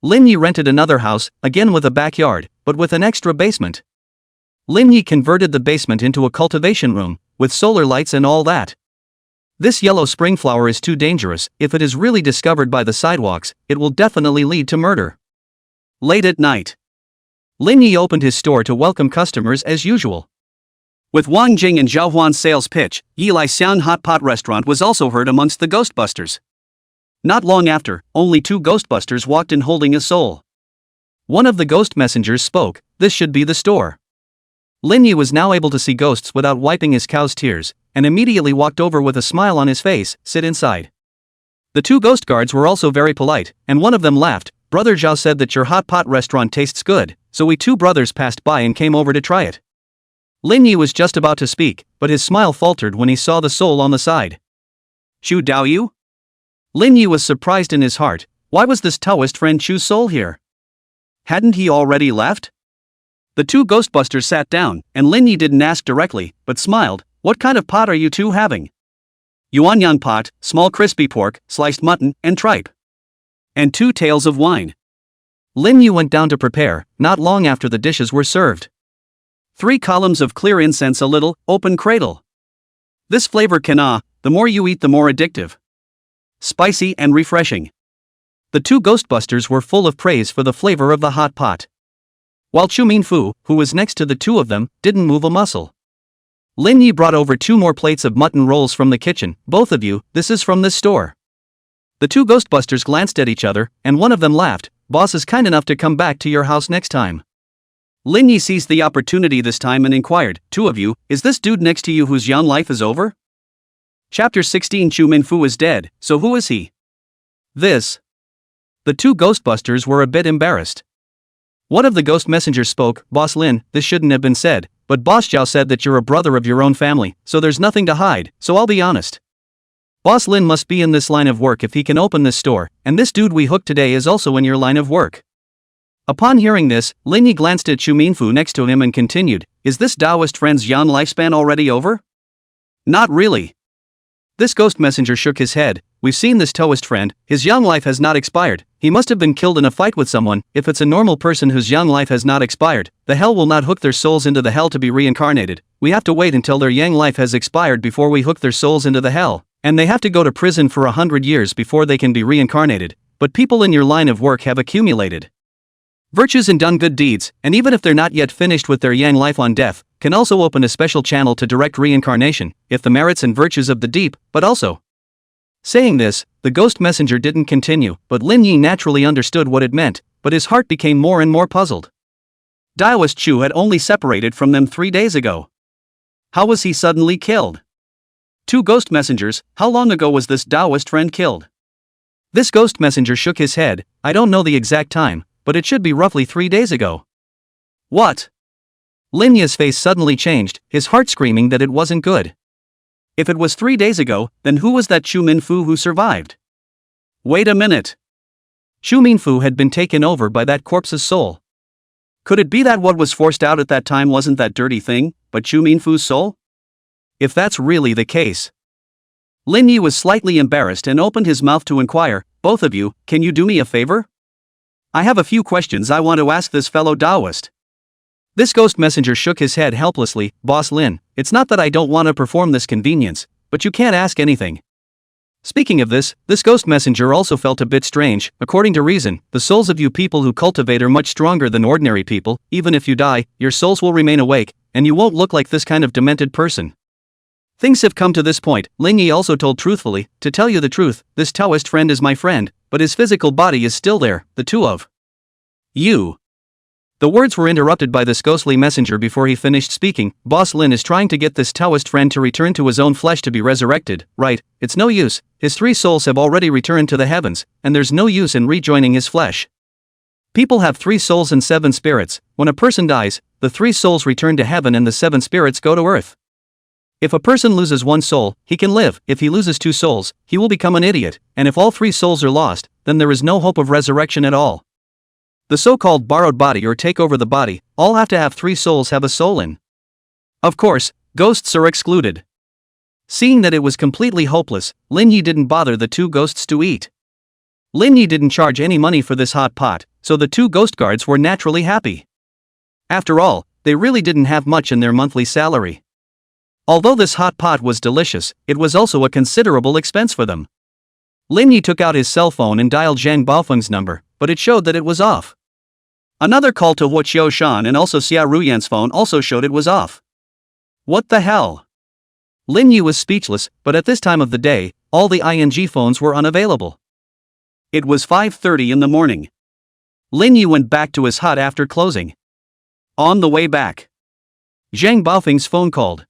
Lin Yi rented another house, again with a backyard, but with an extra basement. Lin Yi converted the basement into a cultivation room, with solar lights and all that. This yellow spring flower is too dangerous. If it is really discovered by the sidewalks, it will definitely lead to murder. Late at night, Lin Yi opened his store to welcome customers as usual. With Wang Jing and Zhao Huan's sales pitch, Yi Lai Xian Hot Pot Restaurant was also heard amongst the Ghostbusters. Not long after, only 2 Ghostbusters walked in holding a soul. One of the ghost messengers spoke. This should be the store. Lin Yi was now able to see ghosts without wiping his cow's tears, and immediately walked over with a smile on his face. Sit inside. The 2 ghost guards were also very polite, and one of them laughed. Brother Zhao said that your hot pot restaurant tastes good, so we 2 brothers passed by and came over to try it. Lin Yi was just about to speak, but his smile faltered when he saw the soul on the side. Shu Daoyu? Lin Yi was surprised in his heart. Why was this Taoist friend Chu's soul here? Hadn't he already left? The 2 Ghostbusters sat down, and Lin Yi didn't ask directly, but smiled. What kind of pot are you 2 having? Yuanyang pot, small crispy pork, sliced mutton, and tripe. And 2 tails of wine. Lin Yi went down to prepare. Not long after the dishes were served. 3 columns of clear incense, a little, open cradle. This flavor the more you eat the more addictive. Spicy and refreshing. The 2 Ghostbusters were full of praise for the flavor of the hot pot. While Chu Minfu, who was next to the 2 of them, didn't move a muscle. Lin Yi brought over 2 more plates of mutton rolls from the kitchen. Both of you, this is from this store. The 2 Ghostbusters glanced at each other, and one of them laughed. Boss is kind enough to come back to your house next time. Lin Yi seized the opportunity this time and inquired, 2 of you, is this dude next to you whose young life is over? Chapter 16. Chu Minfu is dead, so who is he? This. The 2 Ghostbusters were a bit embarrassed. One of the ghost messengers spoke. Boss Lin, this shouldn't have been said, but Boss Zhao said that you're a brother of your own family, so there's nothing to hide, so I'll be honest. Boss Lin must be in this line of work if he can open this store, and this dude we hooked today is also in your line of work. Upon hearing this, Lin Yi glanced at Chu Minfu next to him and continued, is this Taoist friend's yan lifespan already over? Not really. This ghost messenger shook his head. We've seen this Taoist friend, his young life has not expired. He must have been killed in a fight with someone. If it's a normal person whose young life has not expired, the hell will not hook their souls into the hell to be reincarnated. We have to wait until their yang life has expired before we hook their souls into the hell, and they have to go to prison for 100 years before they can be reincarnated. But people in your line of work have accumulated virtues and done good deeds, and even if they're not yet finished with their yang life on death, can also open a special channel to direct reincarnation, if the merits and virtues of the deep, but also. Saying this, the ghost messenger didn't continue, but Lin Yi naturally understood what it meant, but his heart became more and more puzzled. Taoist Chu had only separated from them 3 days ago. How was he suddenly killed? 2 ghost messengers, how long ago was this Taoist friend killed? This ghost messenger shook his head. I don't know the exact time, but it should be roughly 3 days ago. What? Lin Yi's face suddenly changed, his heart screaming that it wasn't good. If it was 3 days ago, then who was that Chu Minfu who survived? Wait a minute. Chu Minfu had been taken over by that corpse's soul. Could it be that what was forced out at that time wasn't that dirty thing, but Chu Minfu's soul? If that's really the case. Lin Yi was slightly embarrassed and opened his mouth to inquire, both of you, can you do me a favor? I have a few questions I want to ask this fellow Taoist. This ghost messenger shook his head helplessly. Boss Lin, it's not that I don't want to perform this convenience, but you can't ask anything. Speaking of this ghost messenger also felt a bit strange. According to reason, the souls of you people who cultivate are much stronger than ordinary people. Even if you die, your souls will remain awake, and you won't look like this kind of demented person. Things have come to this point, Lin Yi also told truthfully. To tell you the truth, this Taoist friend is my friend, but his physical body is still there, the two of you. The words were interrupted by this ghostly messenger before he finished speaking. Boss Lin is trying to get this Taoist friend to return to his own flesh to be resurrected, right? It's no use, his 3 souls have already returned to the heavens, and there's no use in rejoining his flesh. People have 3 souls and 7 spirits. When a person dies, the 3 souls return to heaven and the 7 spirits go to earth. If a person loses 1 soul, he can live. If he loses 2 souls, he will become an idiot, and if all 3 souls are lost, then there is no hope of resurrection at all. The so-called borrowed body or take over the body, all have to have 3 souls have a soul in. Of course, ghosts are excluded. Seeing that it was completely hopeless, Lin Yi didn't bother the 2 ghosts to eat. Lin Yi didn't charge any money for this hot pot, so the 2 ghost guards were naturally happy. After all, they really didn't have much in their monthly salary. Although this hot pot was delicious, it was also a considerable expense for them. Lin Yi took out his cell phone and dialed Zhang Baofeng's number, but it showed that it was off. Another call to Huo Qiushan and also Xia Ruyan's phone also showed it was off. What the hell? Lin Yi was speechless, but at this time of the day, all the ING phones were unavailable. It was 5:30 in the morning. Lin Yi went back to his hut after closing. On the way back, Zhang Baofeng's phone called.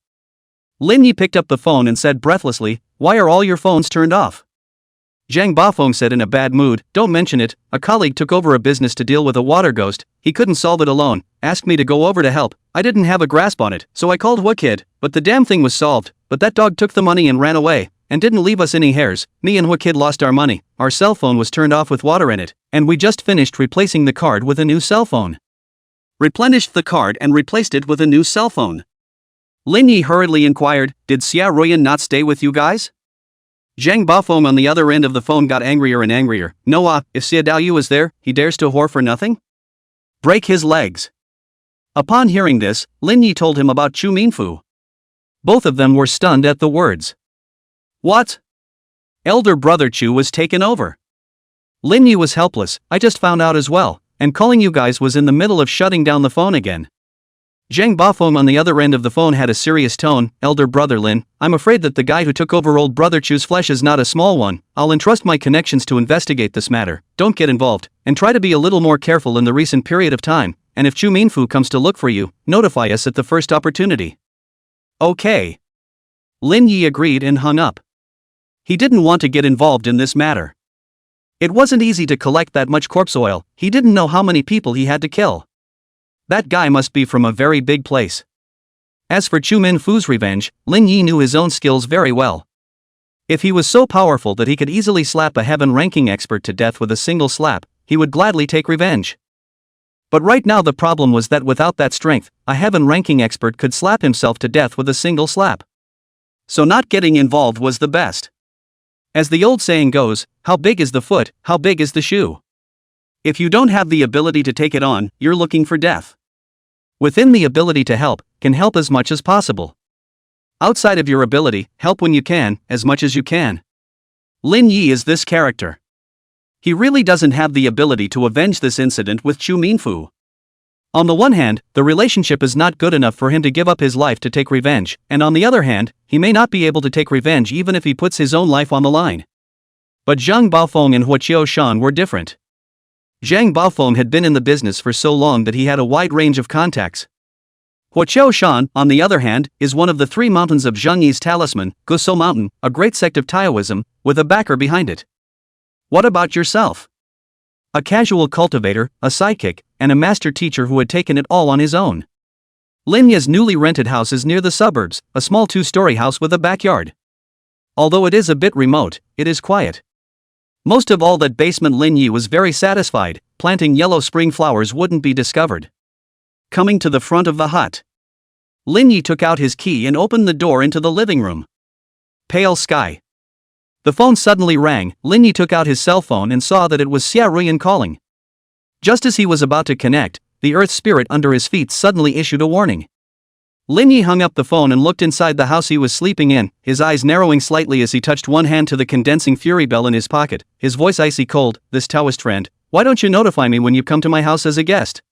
Lin Yi picked up the phone and said breathlessly, "Why are all your phones turned off?" Zhang Baofeng said in a bad mood, "Don't mention it, a colleague took over a business to deal with a water ghost, he couldn't solve it alone, asked me to go over to help, I didn't have a grasp on it, so I called Hua Kid, but the damn thing was solved, but that dog took the money and ran away, and didn't leave us any hairs, me and Hua Kid lost our money, our cell phone was turned off with water in it, and we just finished replacing the card with a new cell phone." Replenished the card and replaced it with a new cell phone. Lin Yi hurriedly inquired, "Did Xia Ruyan not stay with you guys?" Zhang Baofeng on the other end of the phone got angrier and angrier. "No, if Xia Daoyu is there, he dares to whore for nothing? Break his legs." Upon hearing this, Lin Yi told him about Chu Minfu. Both of them were stunned at the words. What? Elder brother Chu was taken over. Lin Yi was helpless. "I just found out as well, and calling you guys was in the middle of shutting down the phone again." Zhang Baofeng on the other end of the phone had a serious tone. "Elder brother Lin, I'm afraid that the guy who took over old brother Chu's flesh is not a small one. I'll entrust my connections to investigate this matter. Don't get involved, and try to be a little more careful in the recent period of time, and if Chu Minfu comes to look for you, notify us at the first opportunity." Okay. Lin Yi agreed and hung up. He didn't want to get involved in this matter. It wasn't easy to collect that much corpse oil, he didn't know how many people he had to kill. That guy must be from a very big place. As for Chu Minfu's revenge, Lin Yi knew his own skills very well. If he was so powerful that he could easily slap a heaven-ranking expert to death with a single slap, he would gladly take revenge. But right now the problem was that without that strength, a heaven-ranking expert could slap himself to death with a single slap. So not getting involved was the best. As the old saying goes, how big is the foot, how big is the shoe? If you don't have the ability to take it on, you're looking for death. Within the ability to help, can help as much as possible. Outside of your ability, help when you can, as much as you can. Lin Yi is this character. He really doesn't have the ability to avenge this incident with Chu Minfu. On the one hand, the relationship is not good enough for him to give up his life to take revenge, and on the other hand, he may not be able to take revenge even if he puts his own life on the line. But Zhang Baofeng and Huo Qiushan were different. Zhang Baofeng had been in the business for so long that he had a wide range of contacts. Huo Qiushan, on the other hand, is one of the 3 mountains of Zhengyi's talisman, Guso Mountain, a great sect of Taoism, with a backer behind it. What about yourself? A casual cultivator, a sidekick, and a master teacher who had taken it all on his own. Lin Yi's newly rented house is near the suburbs, a small 2-story house with a backyard. Although it is a bit remote, it is quiet. Most of all that basement Lin Yi was very satisfied, planting yellow spring flowers wouldn't be discovered. Coming to the front of the hut, Lin Yi took out his key and opened the door into the living room. Pale sky. The phone suddenly rang. Lin Yi took out his cell phone and saw that it was Xia Ruyan calling. Just as he was about to connect, the earth spirit under his feet suddenly issued a warning. Lin Yi hung up the phone and looked inside the house he was sleeping in, his eyes narrowing slightly as he touched one hand to the condensing fury bell in his pocket, his voice icy cold. This Taoist friend, why don't you notify me when you come to my house as a guest?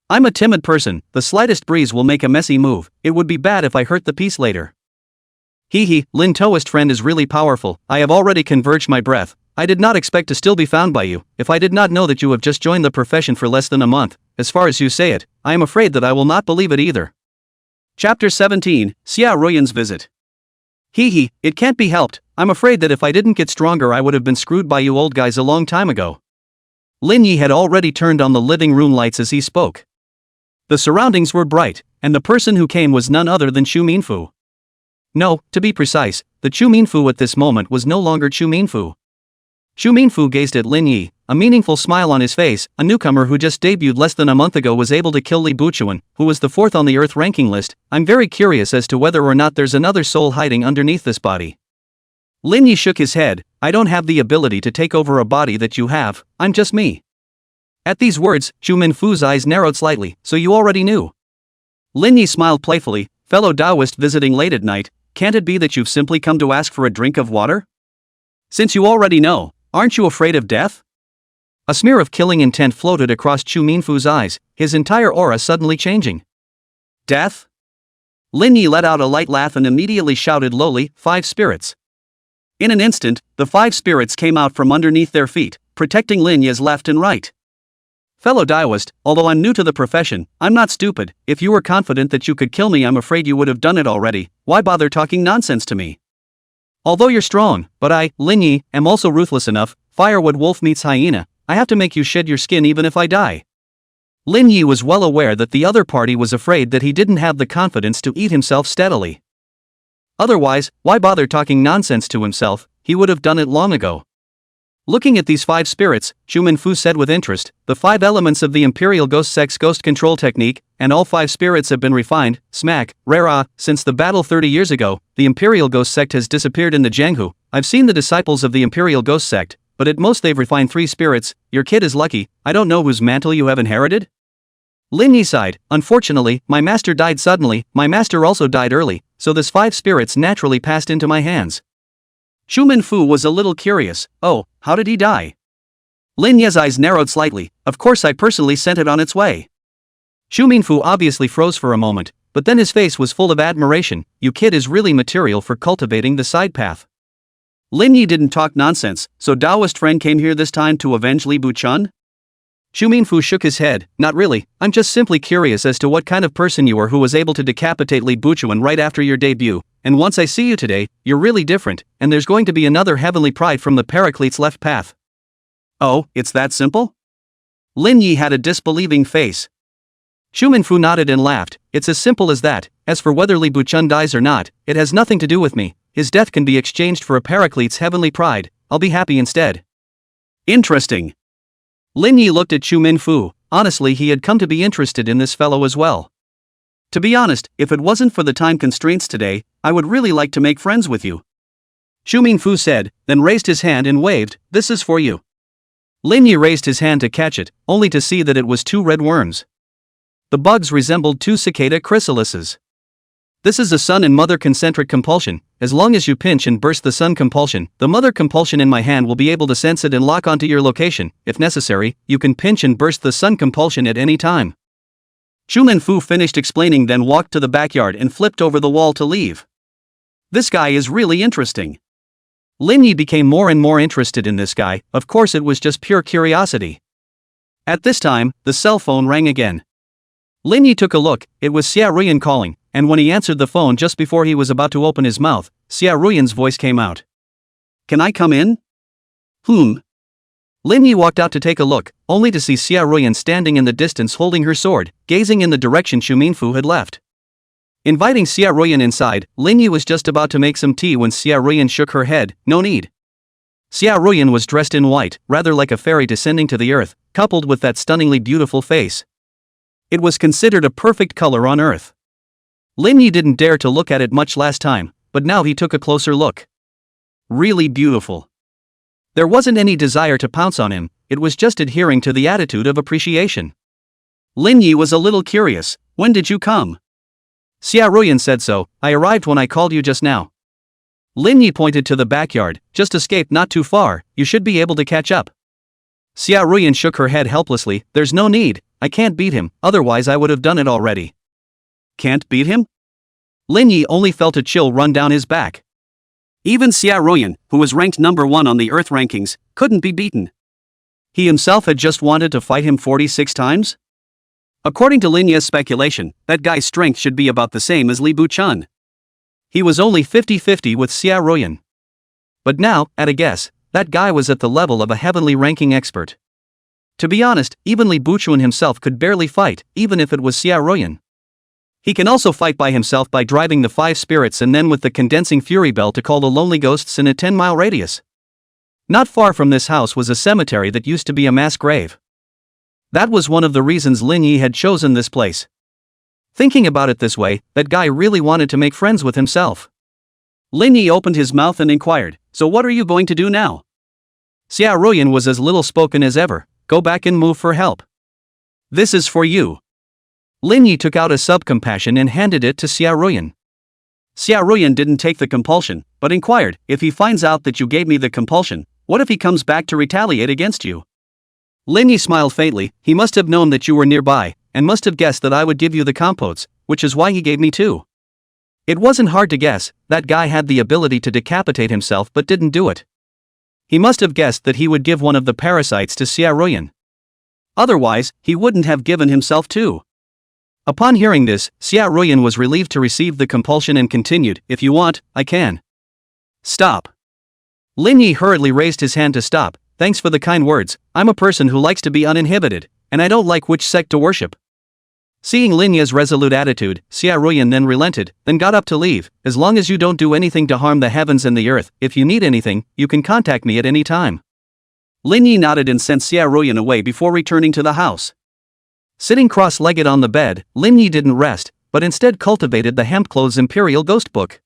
I'm a timid person, the slightest breeze will make a messy move, it would be bad if I hurt the peace later. Lin Taoist friend is really powerful, I have already converged my breath, I did not expect to still be found by you, if I did not know that you have just joined the profession for less than a month, as far as you say it, I am afraid that I will not believe it either. Chapter 17, Xia Ruyan's Visit. It can't be helped, I'm afraid that if I didn't get stronger I would have been screwed by you old guys a long time ago. Lin Yi had already turned on the living room lights as he spoke. The surroundings were bright, and the person who came was none other than Chu Minfu. No, to be precise, the Chu Minfu at this moment was no longer Chu Minfu. Chu Minfu gazed at Lin Yi, a meaningful smile on his face. A newcomer who just debuted less than a month ago was able to kill Li Buchuan, who was the 4th on the Earth ranking list. I'm very curious as to whether or not there's another soul hiding underneath this body. Lin Yi shook his head. I don't have the ability to take over a body that you have, I'm just me. At these words, Chu Minfu's eyes narrowed slightly. So you already knew? Lin Yi smiled playfully. Fellow Taoist visiting late at night, can't it be that you've simply come to ask for a drink of water? Since you already know, aren't you afraid of death? A smear of killing intent floated across Chu Minfu's eyes, his entire aura suddenly changing. Death? Lin Yi let out a light laugh and immediately shouted lowly, 5 spirits. In an instant, the 5 spirits came out from underneath their feet, protecting Lin Yi's left and right. Fellow Taoist, although I'm new to the profession, I'm not stupid. If you were confident that you could kill me, I'm afraid you would have done it already. Why bother talking nonsense to me? Although you're strong, but I, Lin Yi, am also ruthless enough. Firewood wolf meets hyena, I have to make you shed your skin even if I die. Lin Yi was well aware that the other party was afraid that he didn't have the confidence to eat himself steadily. Otherwise, why bother talking nonsense to himself, he would have done it long ago. Looking at these 5 spirits, Chu Minfu said with interest, the 5 elements of the Imperial Ghost Sect's ghost control technique, and all 5 spirits have been refined, smack, rara, since the battle 30 years ago, the Imperial Ghost Sect has disappeared in the Jianghu. I've seen the disciples of the Imperial Ghost Sect, but at most they've refined 3 spirits. Your kid is lucky, I don't know whose mantle you have inherited? Lin Yi sighed, unfortunately, my master died suddenly, my master also died early, so this 5 spirits naturally passed into my hands. Chu Minfu was a little curious. Oh, how did he die? Lin Yi's eyes narrowed slightly. Of course I personally sent it on its way. Chu Minfu obviously froze for a moment, but then his face was full of admiration. You kid is really material for cultivating the side path. Lin Yi didn't talk nonsense, so Taoist friend came here this time to avenge Li Buchun? Chu Minfu shook his head. Not really, I'm just simply curious as to what kind of person you are who was able to decapitate Li Buchuan right after your debut, and once I see you today, you're really different, and there's going to be another heavenly pride from the Paraclete's left path. Oh, it's that simple? Lin Yi had a disbelieving face. Chu Minfu nodded and laughed. It's as simple as that. As for whether Li Buchun dies or not, it has nothing to do with me. His death can be exchanged for a Paraclete's heavenly pride. I'll be happy instead. Interesting. Lin Yi looked at Chu Minfu. Honestly, he had come to be interested in this fellow as well. To be honest, if it wasn't for the time constraints today, I would really like to make friends with you. Chu Minfu said, then raised his hand and waved, this is for you. Lin Yi raised his hand to catch it, only to see that it was 2 red worms. The bugs resembled 2 cicada chrysalises. This is a son and mother concentric compulsion. As long as you pinch and burst the son compulsion, the mother compulsion in my hand will be able to sense it and lock onto your location. If necessary, you can pinch and burst the son compulsion at any time. Chu Minfu finished explaining, then walked to the backyard and flipped over the wall to leave. This guy is really interesting. Lin Yi became more and more interested in this guy. Of course it was just pure curiosity. At this time, the cell phone rang again. Lin Yi took a look. It was Xia Ruyan calling, and when he answered the phone just before he was about to open his mouth, Xia Ruyan's voice came out. Can I come in? Lin Yi walked out to take a look, only to see Xia Ruyan standing in the distance holding her sword, gazing in the direction Chu Minfu had left. Inviting Xia Ruyan inside, Lin Yi was just about to make some tea when Xia Ruyan shook her head. No need. Xia Ruyan was dressed in white, rather like a fairy descending to the earth, coupled with that stunningly beautiful face. It was considered a perfect color on earth. Lin Yi didn't dare to look at it much last time, but now he took a closer look. Really beautiful. There wasn't any desire to pounce on him, it was just adhering to the attitude of appreciation. Lin Yi was a little curious. When did you come? Xiaoruyan said so, I arrived when I called you just now. Lin Yi pointed to the backyard, just escaped not too far, you should be able to catch up. Xiaoruyan shook her head helplessly, there's no need, I can't beat him, otherwise I would have done it already. Can't beat him? Lin Yi only felt a chill run down his back. Even Xiaoruyan, who was ranked number 1 on the Earth rankings, couldn't be beaten. He himself had just wanted to fight him 46 times? According to Lin Yi's speculation, that guy's strength should be about the same as Li Buchun. He was only 50-50 with Xiaoruyan. But now, at a guess, that guy was at the level of a heavenly ranking expert. To be honest, even Li Buchun himself could barely fight, even if it was Xiaoruyan. He can also fight by himself by driving the 5 spirits and then with the condensing fury bell to call the lonely ghosts in a 10-mile radius. Not far from this house was a cemetery that used to be a mass grave. That was one of the reasons Lin Yi had chosen this place. Thinking about it this way, that guy really wanted to make friends with himself. Lin Yi opened his mouth and inquired, so what are you going to do now? Xiaoruyan was as little spoken as ever, go back and move for help. This is for you. Lin Yi took out a sub-compassion and handed it to Xiaoruyan. Xiaoruyan didn't take the compulsion, but inquired, if he finds out that you gave me the compulsion, what if he comes back to retaliate against you? Lin Yi smiled faintly, he must have known that you were nearby, and must have guessed that I would give you the compotes, which is why he gave me 2. It wasn't hard to guess, that guy had the ability to decapitate himself but didn't do it. He must have guessed that he would give one of the parasites to Xiaoruyan. Otherwise, he wouldn't have given himself 2. Upon hearing this, Xiaoruyan was relieved to receive the compulsion and continued, if you want, I can. Stop. Lin Yi hurriedly raised his hand to stop, thanks for the kind words, I'm a person who likes to be uninhibited, and I don't like which sect to worship. Seeing Lin Yi's resolute attitude, Xiaoruyan then relented, then got up to leave, as long as you don't do anything to harm the heavens and the earth, if you need anything, you can contact me at any time. Lin Yi nodded and sent Xiaoruyan away before returning to the house. Sitting cross-legged on the bed, Lin Yi didn't rest, but instead cultivated the Hempclothes Imperial Ghost Book.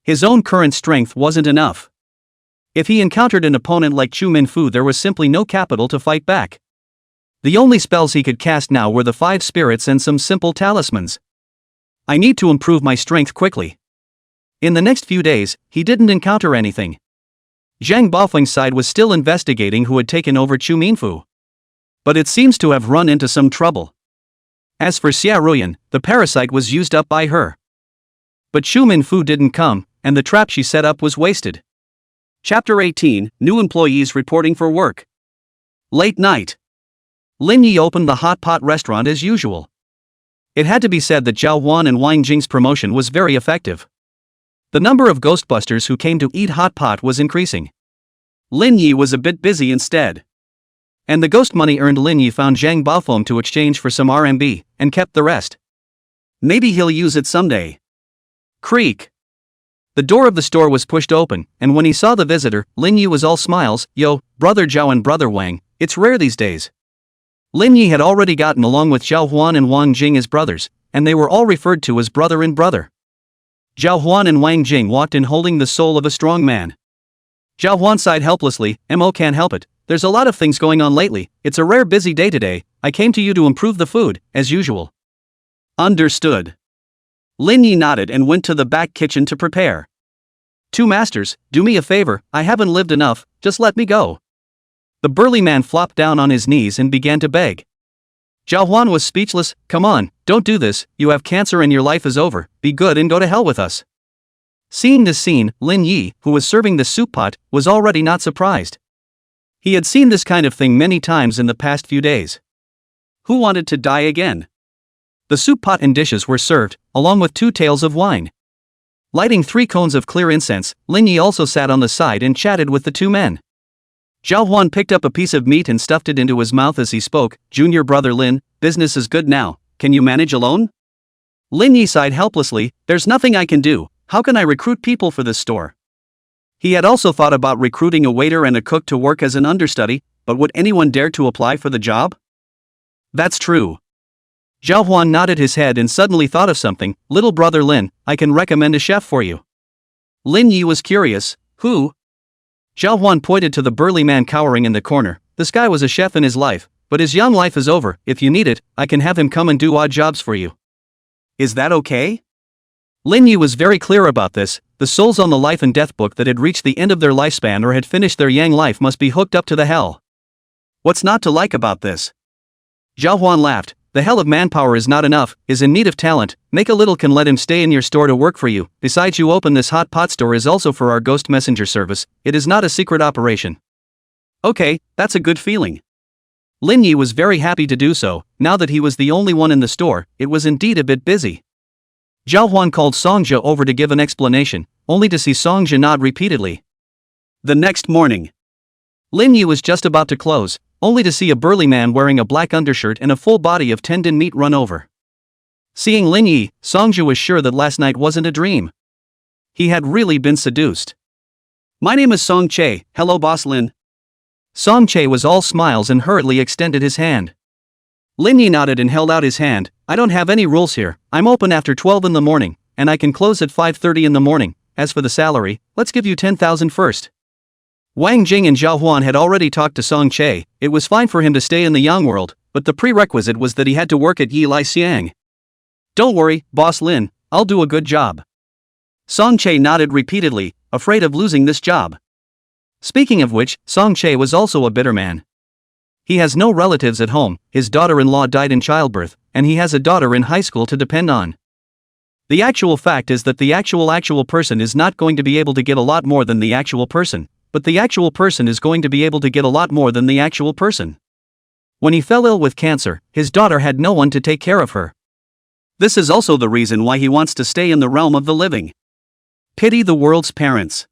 His own current strength wasn't enough. If he encountered an opponent like Chu Minfu, there was simply no capital to fight back. The only spells he could cast now were the 5 spirits and some simple talismans. I need to improve my strength quickly. In the next few days, he didn't encounter anything. Zhang Baofeng's side was still investigating who had taken over Chu Minfu. But it seems to have run into some trouble. As for Xiaoruyan, the parasite was used up by her. But Chu Minfu didn't come, and the trap she set up was wasted. Chapter 18, New Employees Reporting for Work. Late night. Lin Yi opened the hot pot restaurant as usual. It had to be said that Zhao Huan and Wang Jing's promotion was very effective. The number of ghostbusters who came to eat hot pot was increasing. Lin Yi was a bit busy instead. And the ghost money earned, Lin Yi found Zhang Baofeng to exchange for some RMB, and kept the rest. Maybe he'll use it someday. Creak. The door of the store was pushed open, and when he saw the visitor, Lin Yi was all smiles, yo, brother Zhao and brother Wang, it's rare these days. Lin Yi had already gotten along with Zhao Huan and Wang Jing as brothers, and they were all referred to as brother and brother. Zhao Huan and Wang Jing walked in holding the soul of a strong man. Zhao Huan sighed helplessly, Mo can't help it, there's a lot of things going on lately, it's a rare busy day today, I came to you to improve the food, as usual. Understood. Lin Yi nodded and went to the back kitchen to prepare. 2 masters, do me a favor, I haven't lived enough, just let me go. The burly man flopped down on his knees and began to beg. Zhao Huan was speechless, come on, don't do this, you have cancer and your life is over, be good and go to hell with us. Seeing this scene, Lin Yi, who was serving the soup pot, was already not surprised. He had seen this kind of thing many times in the past few days. Who wanted to die again? The soup pot and dishes were served, along with 2 tails of wine. Lighting 3 cones of clear incense, Lin Yi also sat on the side and chatted with the 2 men. Zhao Huan picked up a piece of meat and stuffed it into his mouth as he spoke, Junior brother Lin, business is good now, can you manage alone? Lin Yi sighed helplessly, there's nothing I can do, how can I recruit people for this store? He had also thought about recruiting a waiter and a cook to work as an understudy, but would anyone dare to apply for the job? That's true. Zhao Huan nodded his head and suddenly thought of something, little brother Lin, I can recommend a chef for you. Lin Yi was curious, who? Zhao Huan pointed to the burly man cowering in the corner, this guy was a chef in his life, but his young life is over, if you need it, I can have him come and do odd jobs for you. Is that okay? Lin Yi was very clear about this. The souls on the life and death book that had reached the end of their lifespan or had finished their yang life must be hooked up to the hell. What's not to like about this? Zhao Huan laughed. The hell of manpower is not enough, is in need of talent. Make a little can let him stay in your store to work for you. Besides, you open this hot pot store is also for our ghost messenger service. It is not a secret operation. Okay, that's a good feeling. Lin Yi was very happy to do so. Now that he was the only one in the store, it was indeed a bit busy. Zhao Huan called Songjia over to give an explanation, only to see Songjia nod repeatedly. The next morning, Lin Yi was just about to close, only to see a burly man wearing a black undershirt and a full body of tendon meat run over. Seeing Lin Yi, Songjia was sure that last night wasn't a dream. He had really been seduced. My name is Song Che, hello boss Lin. Song Che was all smiles and hurriedly extended his hand. Lin Yi nodded and held out his hand. I don't have any rules here, I'm open after 12 in the morning, and I can close at 5:30 in the morning. As for the salary, let's give you 10,000 first. Wang Jing and Zhao Huan had already talked to Song Che. It was fine for him to stay in the Yang world, but the prerequisite was that he had to work at Yi Lai Xiang. Don't worry, boss Lin, I'll do a good job. Song Che nodded repeatedly, afraid of losing this job. Speaking of which, Song Che was also a bitter man. He has no relatives at home, his daughter-in-law died in childbirth, and he has a daughter in high school to depend on. The actual fact is that the actual person is not going to be able to get a lot more than the actual person, but the actual person is going to be able to get a lot more than the actual person. When he fell ill with cancer, his daughter had no one to take care of her. This is also the reason why he wants to stay in the realm of the living. Pity the world's parents.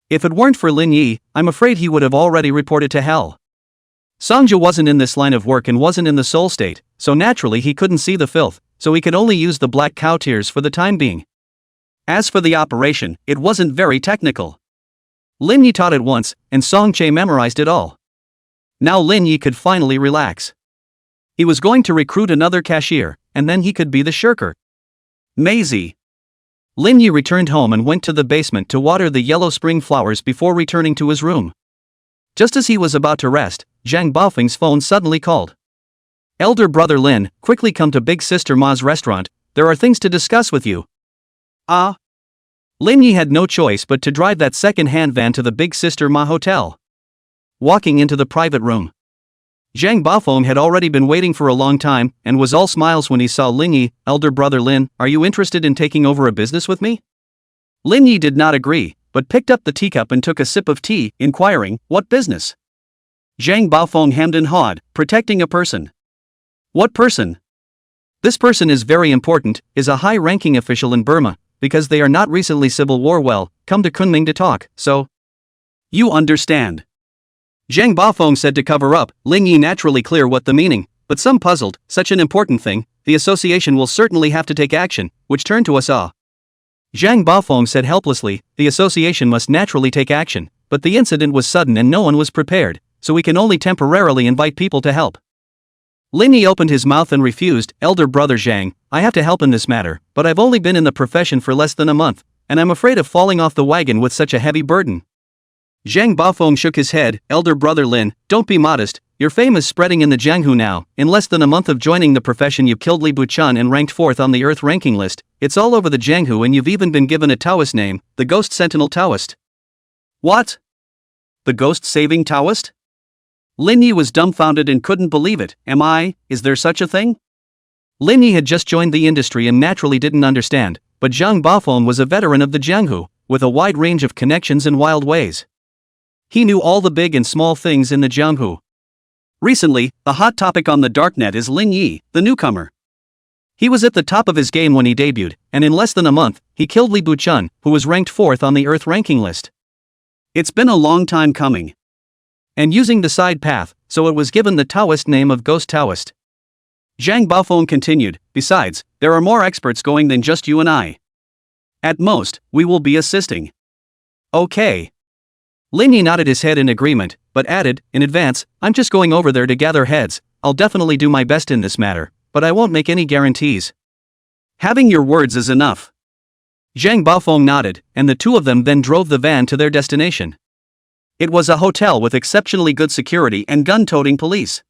If it weren't for Lin Yi, I'm afraid he would have already reported to hell. Songjia wasn't in this line of work and wasn't in the soul state, so naturally he couldn't see the filth, so he could only use the black cow tears for the time being. As for the operation, it wasn't very technical. Lin Yi taught it once, and Song Che memorized it all. Now Lin Yi could finally relax. He was going to recruit another cashier, and then he could be the shirker. Maisie. Lin Yi returned home and went to the basement to water the yellow spring flowers before returning to his room. Just as he was about to rest, Zhang Baofeng's phone suddenly called. Elder brother Lin, quickly come to Big Sister Ma's restaurant, there are things to discuss with you. Ah. Lin Yi had no choice but to drive that second-hand van to the Big Sister Ma hotel. Walking into the private room, Zhang Baofeng had already been waiting for a long time, and was all smiles when he saw Lin Yi. Elder brother Lin, are you interested in taking over a business with me? Lin Yi did not agree, but picked up the teacup and took a sip of tea, inquiring, what business? Zhang Baofeng hemmed and hawed, protecting a person. What person? This person is very important, is a high-ranking official in Burma, because they are not recently civil war well, come to Kunming to talk, so. You understand. Zhang Baofeng said to cover up, Lin Yi naturally clear what the meaning, but some puzzled, such an important thing, the association will certainly have to take action, which turned to us all. Zhang Baofeng said helplessly, the association must naturally take action, but the incident was sudden and no one was prepared, so we can only temporarily invite people to help. Lin Yi opened his mouth and refused, Elder brother Zhang, I have to help in this matter, but I've only been in the profession for less than a month, and I'm afraid of falling off the wagon with such a heavy burden. Zhang Baofeng shook his head, Elder brother Lin, don't be modest, your fame is spreading in the Jianghu now, in less than a month of joining the profession you killed Li Buchan and ranked 4th on the Earth ranking list, it's all over the Jianghu and you've even been given a Taoist name, the Ghost Sentinel Taoist. What? The Ghost-saving Taoist? Lin Yi was dumbfounded and couldn't believe it, is there such a thing? Lin Yi had just joined the industry and naturally didn't understand, but Zhang Baofeng was a veteran of the Jianghu, with a wide range of connections and wild ways. He knew all the big and small things in the Jianghu. Recently, the hot topic on the darknet is Lin Yi, the newcomer. He was at the top of his game when he debuted, and in less than a month, he killed Li Buchan, who was ranked 4th on the Earth ranking list. It's been a long time coming. And using the side path, so it was given the Taoist name of Ghost Taoist. Zhang Baofeng continued, besides, there are more experts going than just you and I. At most, we will be assisting. Okay. Lin Yi nodded his head in agreement, but added, in advance, I'm just going over there to gather heads, I'll definitely do my best in this matter, but I won't make any guarantees. Having your words is enough. Zhang Baofeng nodded, and the two of them then drove the van to their destination. It was a hotel with exceptionally good security and gun-toting police.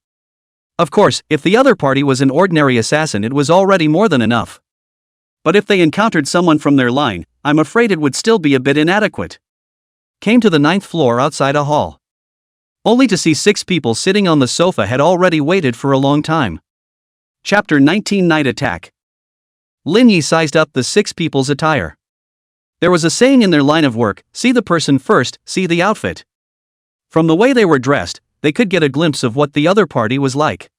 Of course, if the other party was an ordinary assassin it was already more than enough. But if they encountered someone from their line, I'm afraid it would still be a bit inadequate. Came to the 9th floor outside a hall. Only to see 6 people sitting on the sofa had already waited for a long time. Chapter 19 Night Attack. Lin Yi sized up the 6 people's attire. There was a saying in their line of work, see the person first, see the outfit. From the way they were dressed, they could get a glimpse of what the other party was like.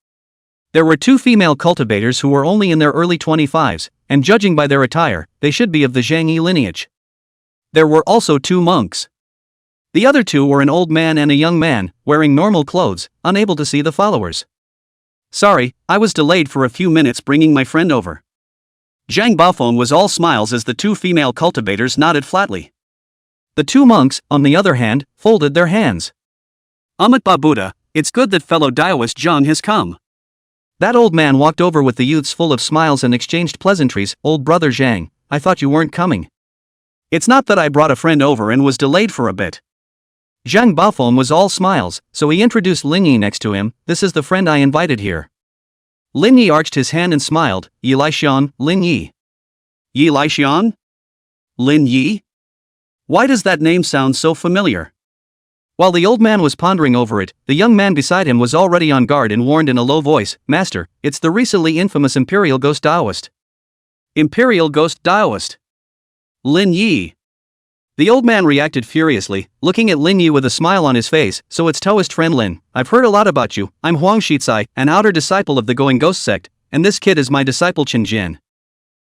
There were 2 female cultivators who were only in their early 25s, and judging by their attire, they should be of the Zhang Yi lineage. There were also 2 monks. The other 2 were an old man and a young man, wearing normal clothes, unable to see the followers. Sorry, I was delayed for a few minutes bringing my friend over. Zhang Baofeng was all smiles as the 2 female cultivators nodded flatly. The 2 monks, on the other hand, folded their hands. Amitabha Buddha, it's good that fellow Taoist Zhang has come. That old man walked over with the youths full of smiles and exchanged pleasantries. Old brother Zhang, I thought you weren't coming. It's not that I brought a friend over and was delayed for a bit. Zhang Baofeng was all smiles, so he introduced Lin Yi next to him. This is the friend I invited here. Lin Yi arched his hand and smiled. Yi Laixian, Lin Yi. Yi Laixian? Lin Yi? Why does that name sound so familiar? While the old man was pondering over it, the young man beside him was already on guard and warned in a low voice, Master, it's the recently infamous Imperial Ghost Taoist. Imperial Ghost Taoist. Lin Yi. The old man reacted furiously, looking at Lin Yi with a smile on his face. So it's Taoist friend Lin, I've heard a lot about you. I'm Huang Shizai, an outer disciple of the Going Ghost sect, and this kid is my disciple Chen Jian.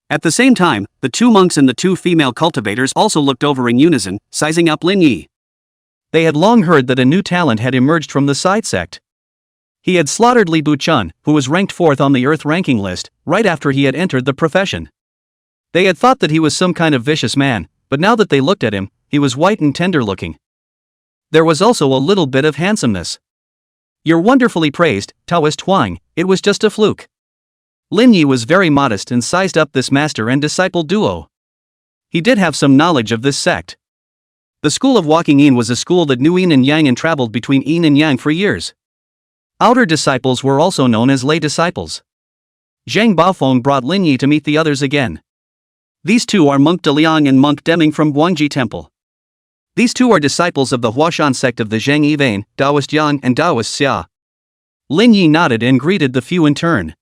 At the same time, the 2 monks and the 2 female cultivators also looked over in unison, sizing up Lin Yi. They had long heard that a new talent had emerged from the side sect. He had slaughtered Li Buchun, who was ranked 4th on the Earth ranking list, right after he had entered the profession. They had thought that he was some kind of vicious man, but now that they looked at him, he was white and tender-looking. There was also a little bit of handsomeness. You're wonderfully praised, Taoist Huang, it was just a fluke. Lin Yi was very modest and sized up this master and disciple duo. He did have some knowledge of this sect. The school of Walking Yin was a school that knew Yin and Yang and traveled between Yin and Yang for years. Outer disciples were also known as lay disciples. Zhang Baofeng brought Lin Yi to meet the others again. These 2 are Monk De Liang and Monk Deming from Guangji Temple. These 2 are disciples of the Huashan sect of the Zhang Yi vein, Taoist Yang and Taoist Xia. Lin Yi nodded and greeted the few in turn.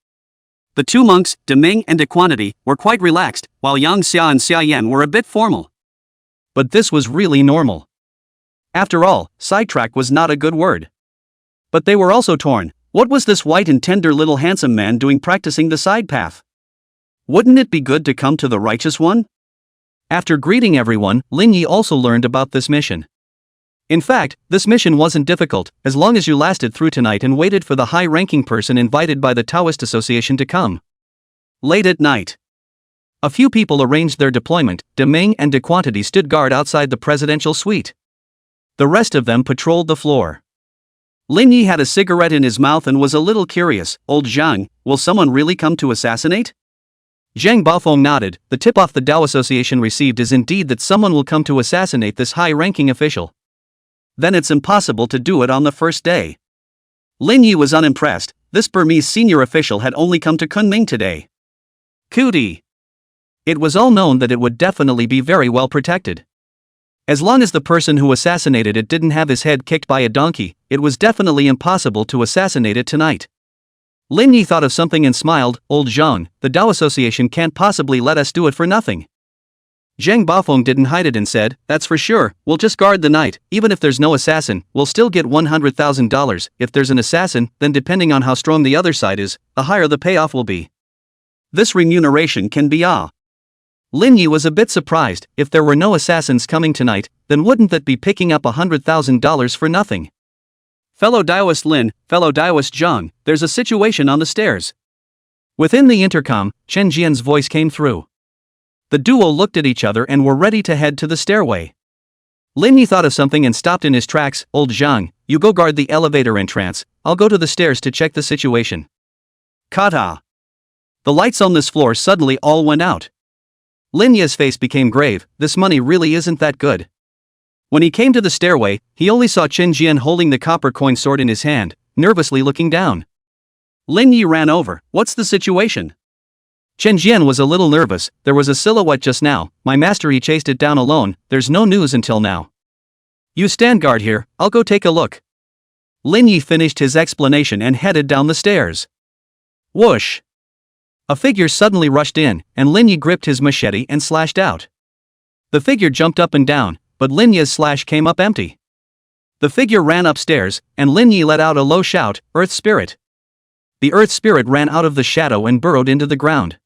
The 2 monks, De Ming and De Quantity, were quite relaxed, while Yang Xia and Xia Yan were a bit formal. But this was really normal. After all, sidetrack was not a good word. But they were also torn. What was this white and tender little handsome man doing practicing the side path? Wouldn't it be good to come to the righteous one? After greeting everyone, Lin Yi also learned about this mission. In fact, this mission wasn't difficult, as long as you lasted through tonight and waited for the high-ranking person invited by the Taoist Association to come. Late at night. A few people arranged their deployment. De Ming and De Quantity stood guard outside the presidential suite. The rest of them patrolled the floor. Lin Yi had a cigarette in his mouth and was a little curious. Old Zhang, will someone really come to assassinate? Zhang Baofeng nodded. The tip-off the Tao Association received is indeed that someone will come to assassinate this high-ranking official. Then it's impossible to do it on the first day. Lin Yi was unimpressed. This Burmese senior official had only come to Kunming today. Cootie. It was all known that it would definitely be very well protected. As long as the person who assassinated it didn't have his head kicked by a donkey, it was definitely impossible to assassinate it tonight. Lin Yi thought of something and smiled. Old Zhang, the Tao Association can't possibly let us do it for nothing. Zhang Baofeng didn't hide it and said, that's for sure, we'll just guard the night. Even if there's no assassin, we'll still get $100,000. If there's an assassin, then depending on how strong the other side is, the higher the payoff will be. This remuneration can be Lin Yi was a bit surprised. If there were no assassins coming tonight, then wouldn't that be picking up $100,000 for nothing? Fellow Taoist Lin, fellow Taoist Zhang, there's a situation on the stairs. Within the intercom, Chen Jian's voice came through. The duo looked at each other and were ready to head to the stairway. Lin Yi thought of something and stopped in his tracks. Old Zhang, you go guard the elevator entrance, I'll go to the stairs to check the situation. Kata. The lights on this floor suddenly all went out. Lin Yi's face became grave. This money really isn't that good. When he came to the stairway, he only saw Chen Jian holding the copper coin sword in his hand, nervously looking down. Lin Yi ran over. What's the situation? Chen Jian was a little nervous. There was a silhouette just now. My master, he chased it down alone. There's no news until now. You stand guard here, I'll go take a look. Lin Yi finished his explanation and headed down the stairs. Whoosh! A figure suddenly rushed in, and Lin Yi gripped his machete and slashed out. The figure jumped up and down, but Lin Yi's slash came up empty. The figure ran upstairs, and Lin Yi let out a low shout, Earth Spirit. The Earth Spirit ran out of the shadow and burrowed into the ground.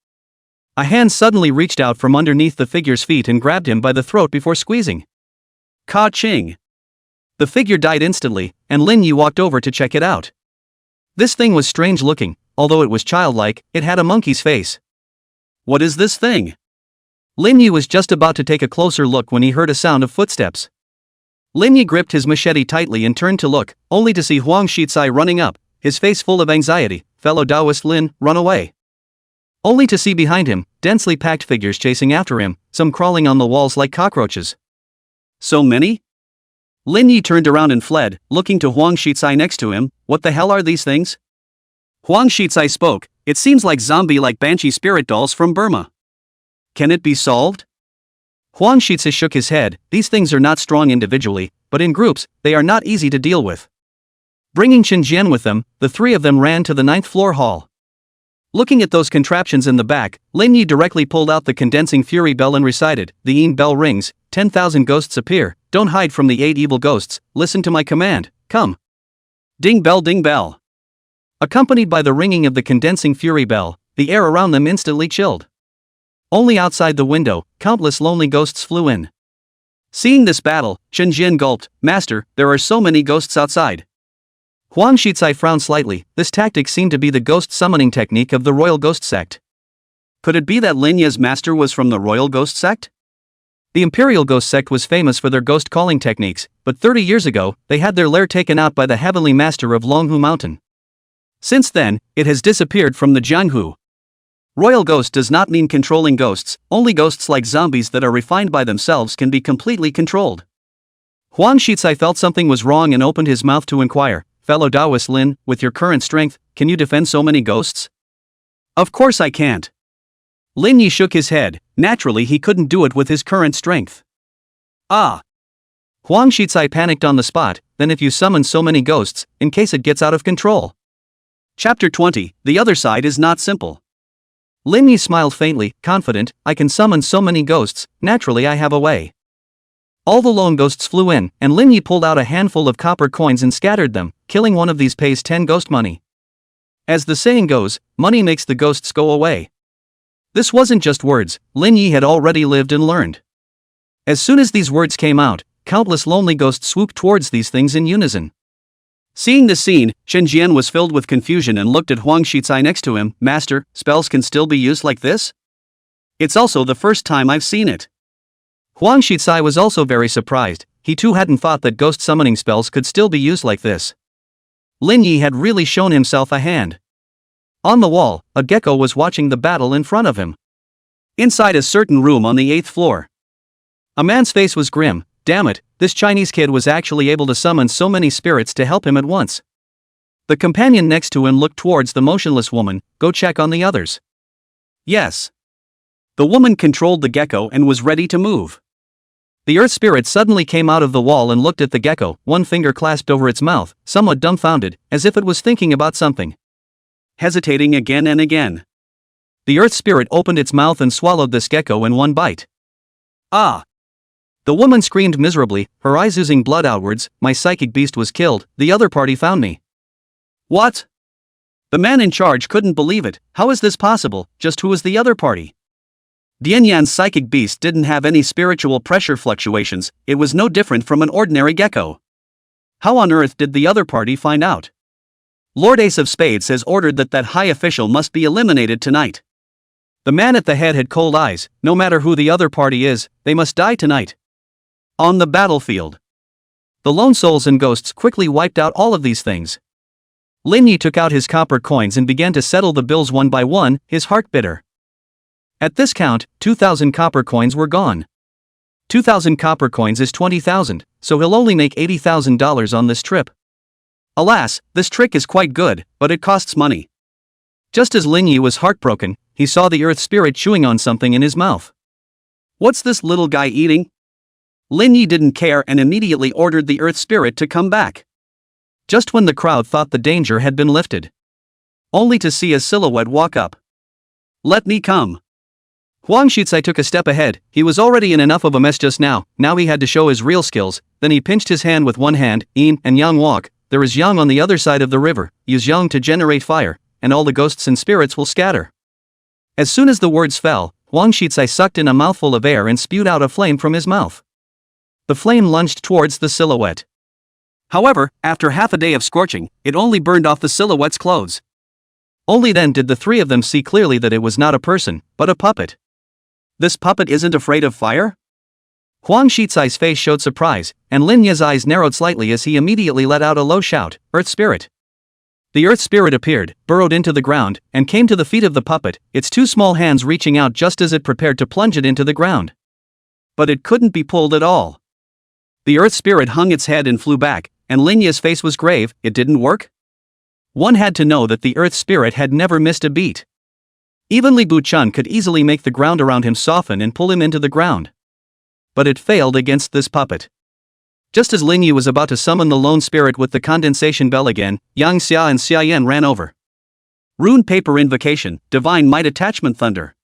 A hand suddenly reached out from underneath the figure's feet and grabbed him by the throat before squeezing. Ka-ching! The figure died instantly, and Lin Yi walked over to check it out. This thing was strange looking. Although it was childlike, it had a monkey's face. What is this thing? Lin Yi was just about to take a closer look when he heard a sound of footsteps. Lin Yi gripped his machete tightly and turned to look, only to see Huang Shizai running up, his face full of anxiety. Fellow Taoist Lin, run away. Only to see behind him, densely packed figures chasing after him, some crawling on the walls like cockroaches. So many? Lin Yi turned around and fled, looking to Huang Shizai next to him. What the hell are these things? Huang Shizai spoke. It seems like zombie-like banshee spirit dolls from Burma. Can it be solved? Huang Shizai shook his head. These things are not strong individually, but in groups, they are not easy to deal with. Bringing Chen Jian with them, the three of them ran to the 9th floor hall. Looking at those contraptions in the back, Lin Yi directly pulled out the condensing fury bell and recited, the Yin bell rings, 10,000 ghosts appear, don't hide from the 8 evil ghosts, listen to my command, come. Ding bell ding bell. Accompanied by the ringing of the condensing fury bell, the air around them instantly chilled. Only outside the window, countless lonely ghosts flew in. Seeing this battle, Chen Jian gulped, Master, there are so many ghosts outside. Huang Shizai frowned slightly. This tactic seemed to be the ghost summoning technique of the Royal Ghost Sect. Could it be that Lin Yi's master was from the Royal Ghost Sect? The Imperial Ghost Sect was famous for their ghost calling techniques, but 30 years ago, they had their lair taken out by the Heavenly Master of Longhu Mountain. Since then, it has disappeared from the Jianghu. Royal Ghost does not mean controlling ghosts, only ghosts like zombies that are refined by themselves can be completely controlled. Huang Shizai felt something was wrong and opened his mouth to inquire, Fellow Taoist Lin, with your current strength, can you defend so many ghosts? Of course I can't. Lin Yi shook his head. Naturally he couldn't do it with his current strength. Ah! Huang Shizai panicked on the spot. Then if you summon so many ghosts, in case it gets out of control. Chapter 20, the other side is not simple. Lin Yi smiled faintly, confident, I can summon so many ghosts, naturally I have a way. All the lone ghosts flew in, and Lin Yi pulled out a handful of copper coins and scattered them. Killing one of these pays 10 ghost money. As the saying goes, money makes the ghosts go away. This wasn't just words, Lin Yi had already lived and learned. As soon as these words came out, countless lonely ghosts swooped towards these things in unison. Seeing this scene, Chen Jian was filled with confusion and looked at Huang Shizai next to him. Master, spells can still be used like this? It's also the first time I've seen it. Huang Shizai was also very surprised. He too hadn't thought that ghost summoning spells could still be used like this. Lin Yi had really shown himself a hand. On the wall, a gecko was watching the battle in front of him. Inside a certain room on the 8th floor. A man's face was grim. Damn it, this Chinese kid was actually able to summon so many spirits to help him at once. The companion next to him looked towards the motionless woman. Go check on the others. Yes. The woman controlled the gecko and was ready to move. The earth spirit suddenly came out of the wall and looked at the gecko, one finger clasped over its mouth, somewhat dumbfounded, as if it was thinking about something. Hesitating again and again. The earth spirit opened its mouth and swallowed this gecko in one bite. Ah! The woman screamed miserably, her eyes oozing blood outwards. My psychic beast was killed, the other party found me. What? The man in charge couldn't believe it. How is this possible? Just who is the other party? Dianyan's psychic beast didn't have any spiritual pressure fluctuations, it was no different from an ordinary gecko. How on earth did the other party find out? Lord Ace of Spades has ordered that high official must be eliminated tonight. The man at the head had cold eyes. No matter who the other party is, they must die tonight. On the battlefield. The lone souls and ghosts quickly wiped out all of these things. Lin Yi took out his copper coins and began to settle the bills one by one, his heart bitter. At this count, 2,000 copper coins were gone. 2,000 copper coins is 20,000, so he'll only make $80,000 on this trip. Alas, this trick is quite good, but it costs money. Just as Lin Yi was heartbroken, he saw the earth spirit chewing on something in his mouth. What's this little guy eating? Lin Yi didn't care and immediately ordered the earth spirit to come back. Just when the crowd thought the danger had been lifted, only to see a silhouette walk up. Let me come. Huang Shicai took a step ahead. He was already in enough of a mess just now he had to show his real skills. Then he pinched his hand with one hand. Yin and Yang walk. There is Yang on the other side of the river. Use Yang to generate fire, and all the ghosts and spirits will scatter. As soon as the words fell, Huang Shicai sucked in a mouthful of air and spewed out a flame from his mouth. The flame lunged towards the silhouette. However, after half a day of scorching, it only burned off the silhouette's clothes. Only then did the three of them see clearly that it was not a person, but a puppet. This puppet isn't afraid of fire? Huang Shicai's face showed surprise, and Lin Ye's eyes narrowed slightly as he immediately let out a low shout, "Earth Spirit!" The Earth Spirit appeared, burrowed into the ground, and came to the feet of the puppet, its two small hands reaching out just as it prepared to plunge it into the ground. But it couldn't be pulled at all. The Earth Spirit hung its head and flew back, and Lin Ye's face was grave. It didn't work? One had to know that the Earth Spirit had never missed a beat. Even Li Buchun could easily make the ground around him soften and pull him into the ground. But it failed against this puppet. Just as Lin Yi was about to summon the lone spirit with the condensation bell again, Yang Xia and Xia Yan ran over. Rune paper invocation, divine might attachment thunder.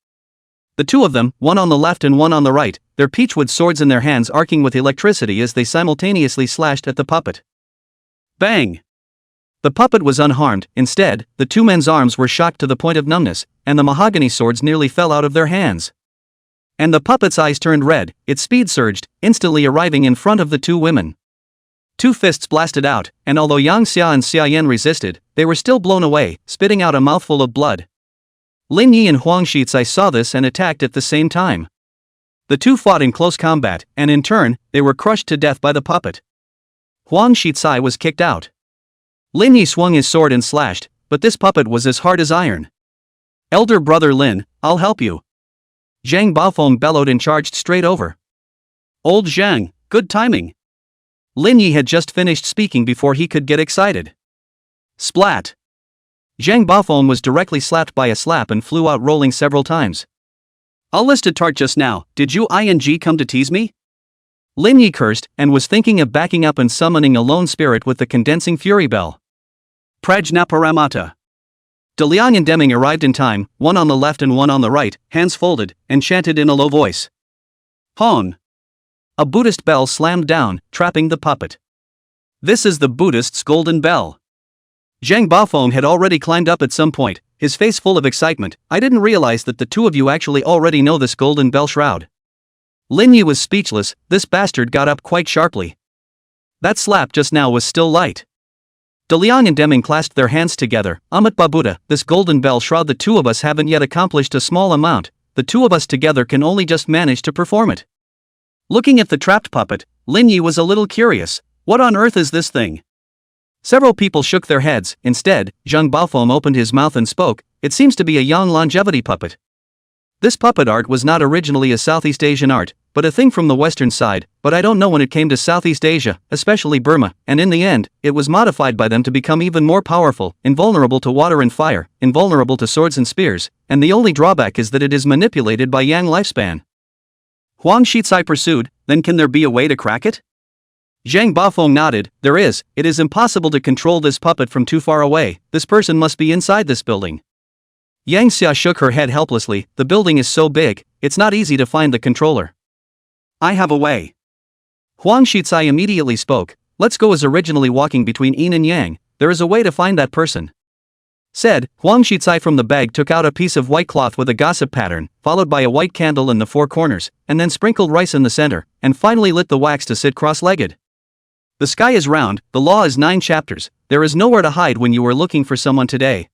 The two of them, one on the left and one on the right, their peachwood swords in their hands arcing with electricity as they simultaneously slashed at the puppet. Bang! The puppet was unharmed. Instead, the two men's arms were shocked to the point of numbness, and the mahogany swords nearly fell out of their hands. And the puppet's eyes turned red, its speed surged, instantly arriving in front of the two women. Two fists blasted out, and although Yang Xia and Xia Yan resisted, they were still blown away, spitting out a mouthful of blood. Lin Yi and Huang Shicai saw this and attacked at the same time. The two fought in close combat, and in turn, they were crushed to death by the puppet. Huang Shicai was kicked out. Lin Yi swung his sword and slashed, but this puppet was as hard as iron. Elder brother Lin, I'll help you. Zhang Baofeng bellowed and charged straight over. Old Zhang, good timing. Lin Yi had just finished speaking before he could get excited. Splat! Zhang Baofeng was directly slapped by a slap and flew out rolling several times. I'll list a tart just now. Did you come to tease me? Lin Yi cursed, and was thinking of backing up and summoning a lone spirit with the condensing fury bell. Prajnaparamata. De Liang and Deming arrived in time, one on the left and one on the right, hands folded, and chanted in a low voice. Hon. A Buddhist bell slammed down, trapping the puppet. This is the Buddhist's golden bell. Zhang Baofeng had already climbed up at some point, his face full of excitement. I didn't realize that the two of you actually already know this golden bell shroud. Lin Yi was speechless. This bastard got up quite sharply. That slap just now was still light. De Liang and Deming clasped their hands together. Amat Babuda, this golden bell shroud the two of us haven't yet accomplished a small amount. The two of us together can only just manage to perform it. Looking at the trapped puppet, Lin Yi was a little curious. What on earth is this thing? Several people shook their heads. Instead, Zhang Baofeng opened his mouth and spoke. It seems to be a young longevity puppet. This puppet art was not originally a Southeast Asian art, but a thing from the western side, but I don't know when it came to Southeast Asia, especially Burma, and in the end, it was modified by them to become even more powerful, invulnerable to water and fire, invulnerable to swords and spears, and the only drawback is that it is manipulated by Yang lifespan. Huang Shicai pursued, then can there be a way to crack it? Zhang Baofeng nodded. There is. It is impossible to control this puppet from too far away. This person must be inside this building. Yang Xia shook her head helplessly. The building is so big, it's not easy to find the controller. I have a way. Huang Shicai immediately spoke. Let's go as originally walking between yin and yang. There is a way to find that person. Said, Huang Shicai from the bag took out a piece of white cloth with a gossip pattern, followed by a white candle in the four corners, and then sprinkled rice in the center, and finally lit the wax to sit cross-legged. The sky is round, the law is 9 chapters, there is nowhere to hide when you are looking for someone today.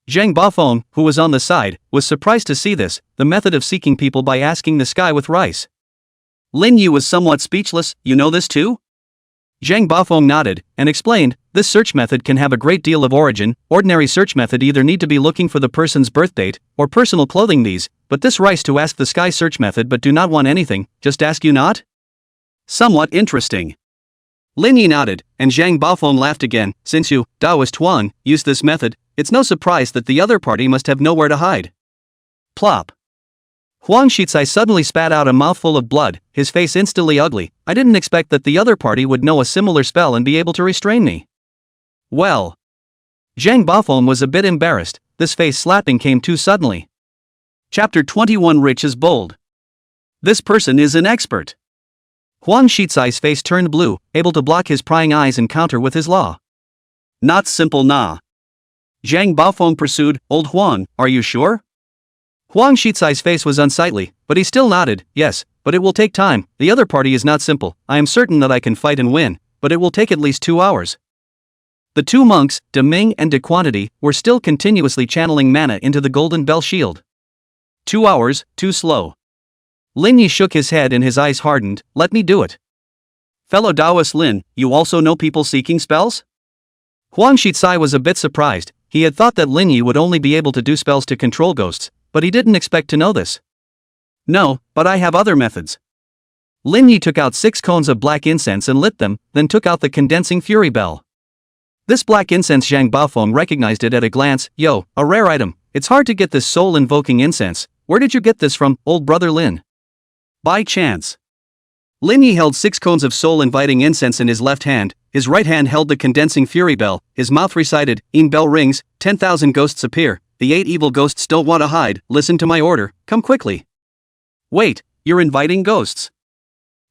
Zhang Baofeng, who was on the side, was surprised to see this, the method of seeking people by asking the sky with rice. Lin Yi was somewhat speechless. You know this too? Zhang Baofeng nodded, and explained, this search method can have a great deal of origin. Ordinary search method either need to be looking for the person's birth date, or personal clothing these, but this rice to ask the sky search method but do not want anything, just ask you not? Somewhat interesting. Lin Yi nodded, and Zhang Baofeng laughed again. Since you, Taoist Huang, used this method, it's no surprise that the other party must have nowhere to hide. Plop. Huang Shicai suddenly spat out a mouthful of blood, his face instantly ugly. I didn't expect that the other party would know a similar spell and be able to restrain me. Well. Zhang Bafeng was a bit embarrassed, this face slapping came too suddenly. Chapter 21 Rich is bold. This person is an expert. Huang Shicai's face turned blue, able to block his prying eyes and counter with his law. Not simple nah. Zhang Bafeng pursued, Old Huang, are you sure? Huang Shicai's face was unsightly, but he still nodded, yes, but it will take time, the other party is not simple, I am certain that I can fight and win, but it will take at least 2 hours. The two monks, De Ming and De Quantity, were still continuously channeling mana into the golden bell shield. 2 hours, too slow. Lin Yi shook his head and his eyes hardened, let me do it. Fellow Taoist Lin, you also know people seeking spells? Huang Shicai was a bit surprised, he had thought that Lin Yi would only be able to do spells to control ghosts, but he didn't expect to know this. No, but I have other methods. Lin Yi took out 6 cones of black incense and lit them, then took out the condensing fury bell. This black incense Zhang Bafeng recognized it at a glance, yo, a rare item, it's hard to get this soul-invoking incense, where did you get this from, old brother Lin? By chance. Lin Yi held 6 cones of soul-inviting incense in his left hand, his right hand held the condensing fury bell, his mouth recited, bell rings, 10,000 ghosts appear, the 8 evil ghosts don't want to hide, listen to my order, come quickly. Wait, you're inviting ghosts?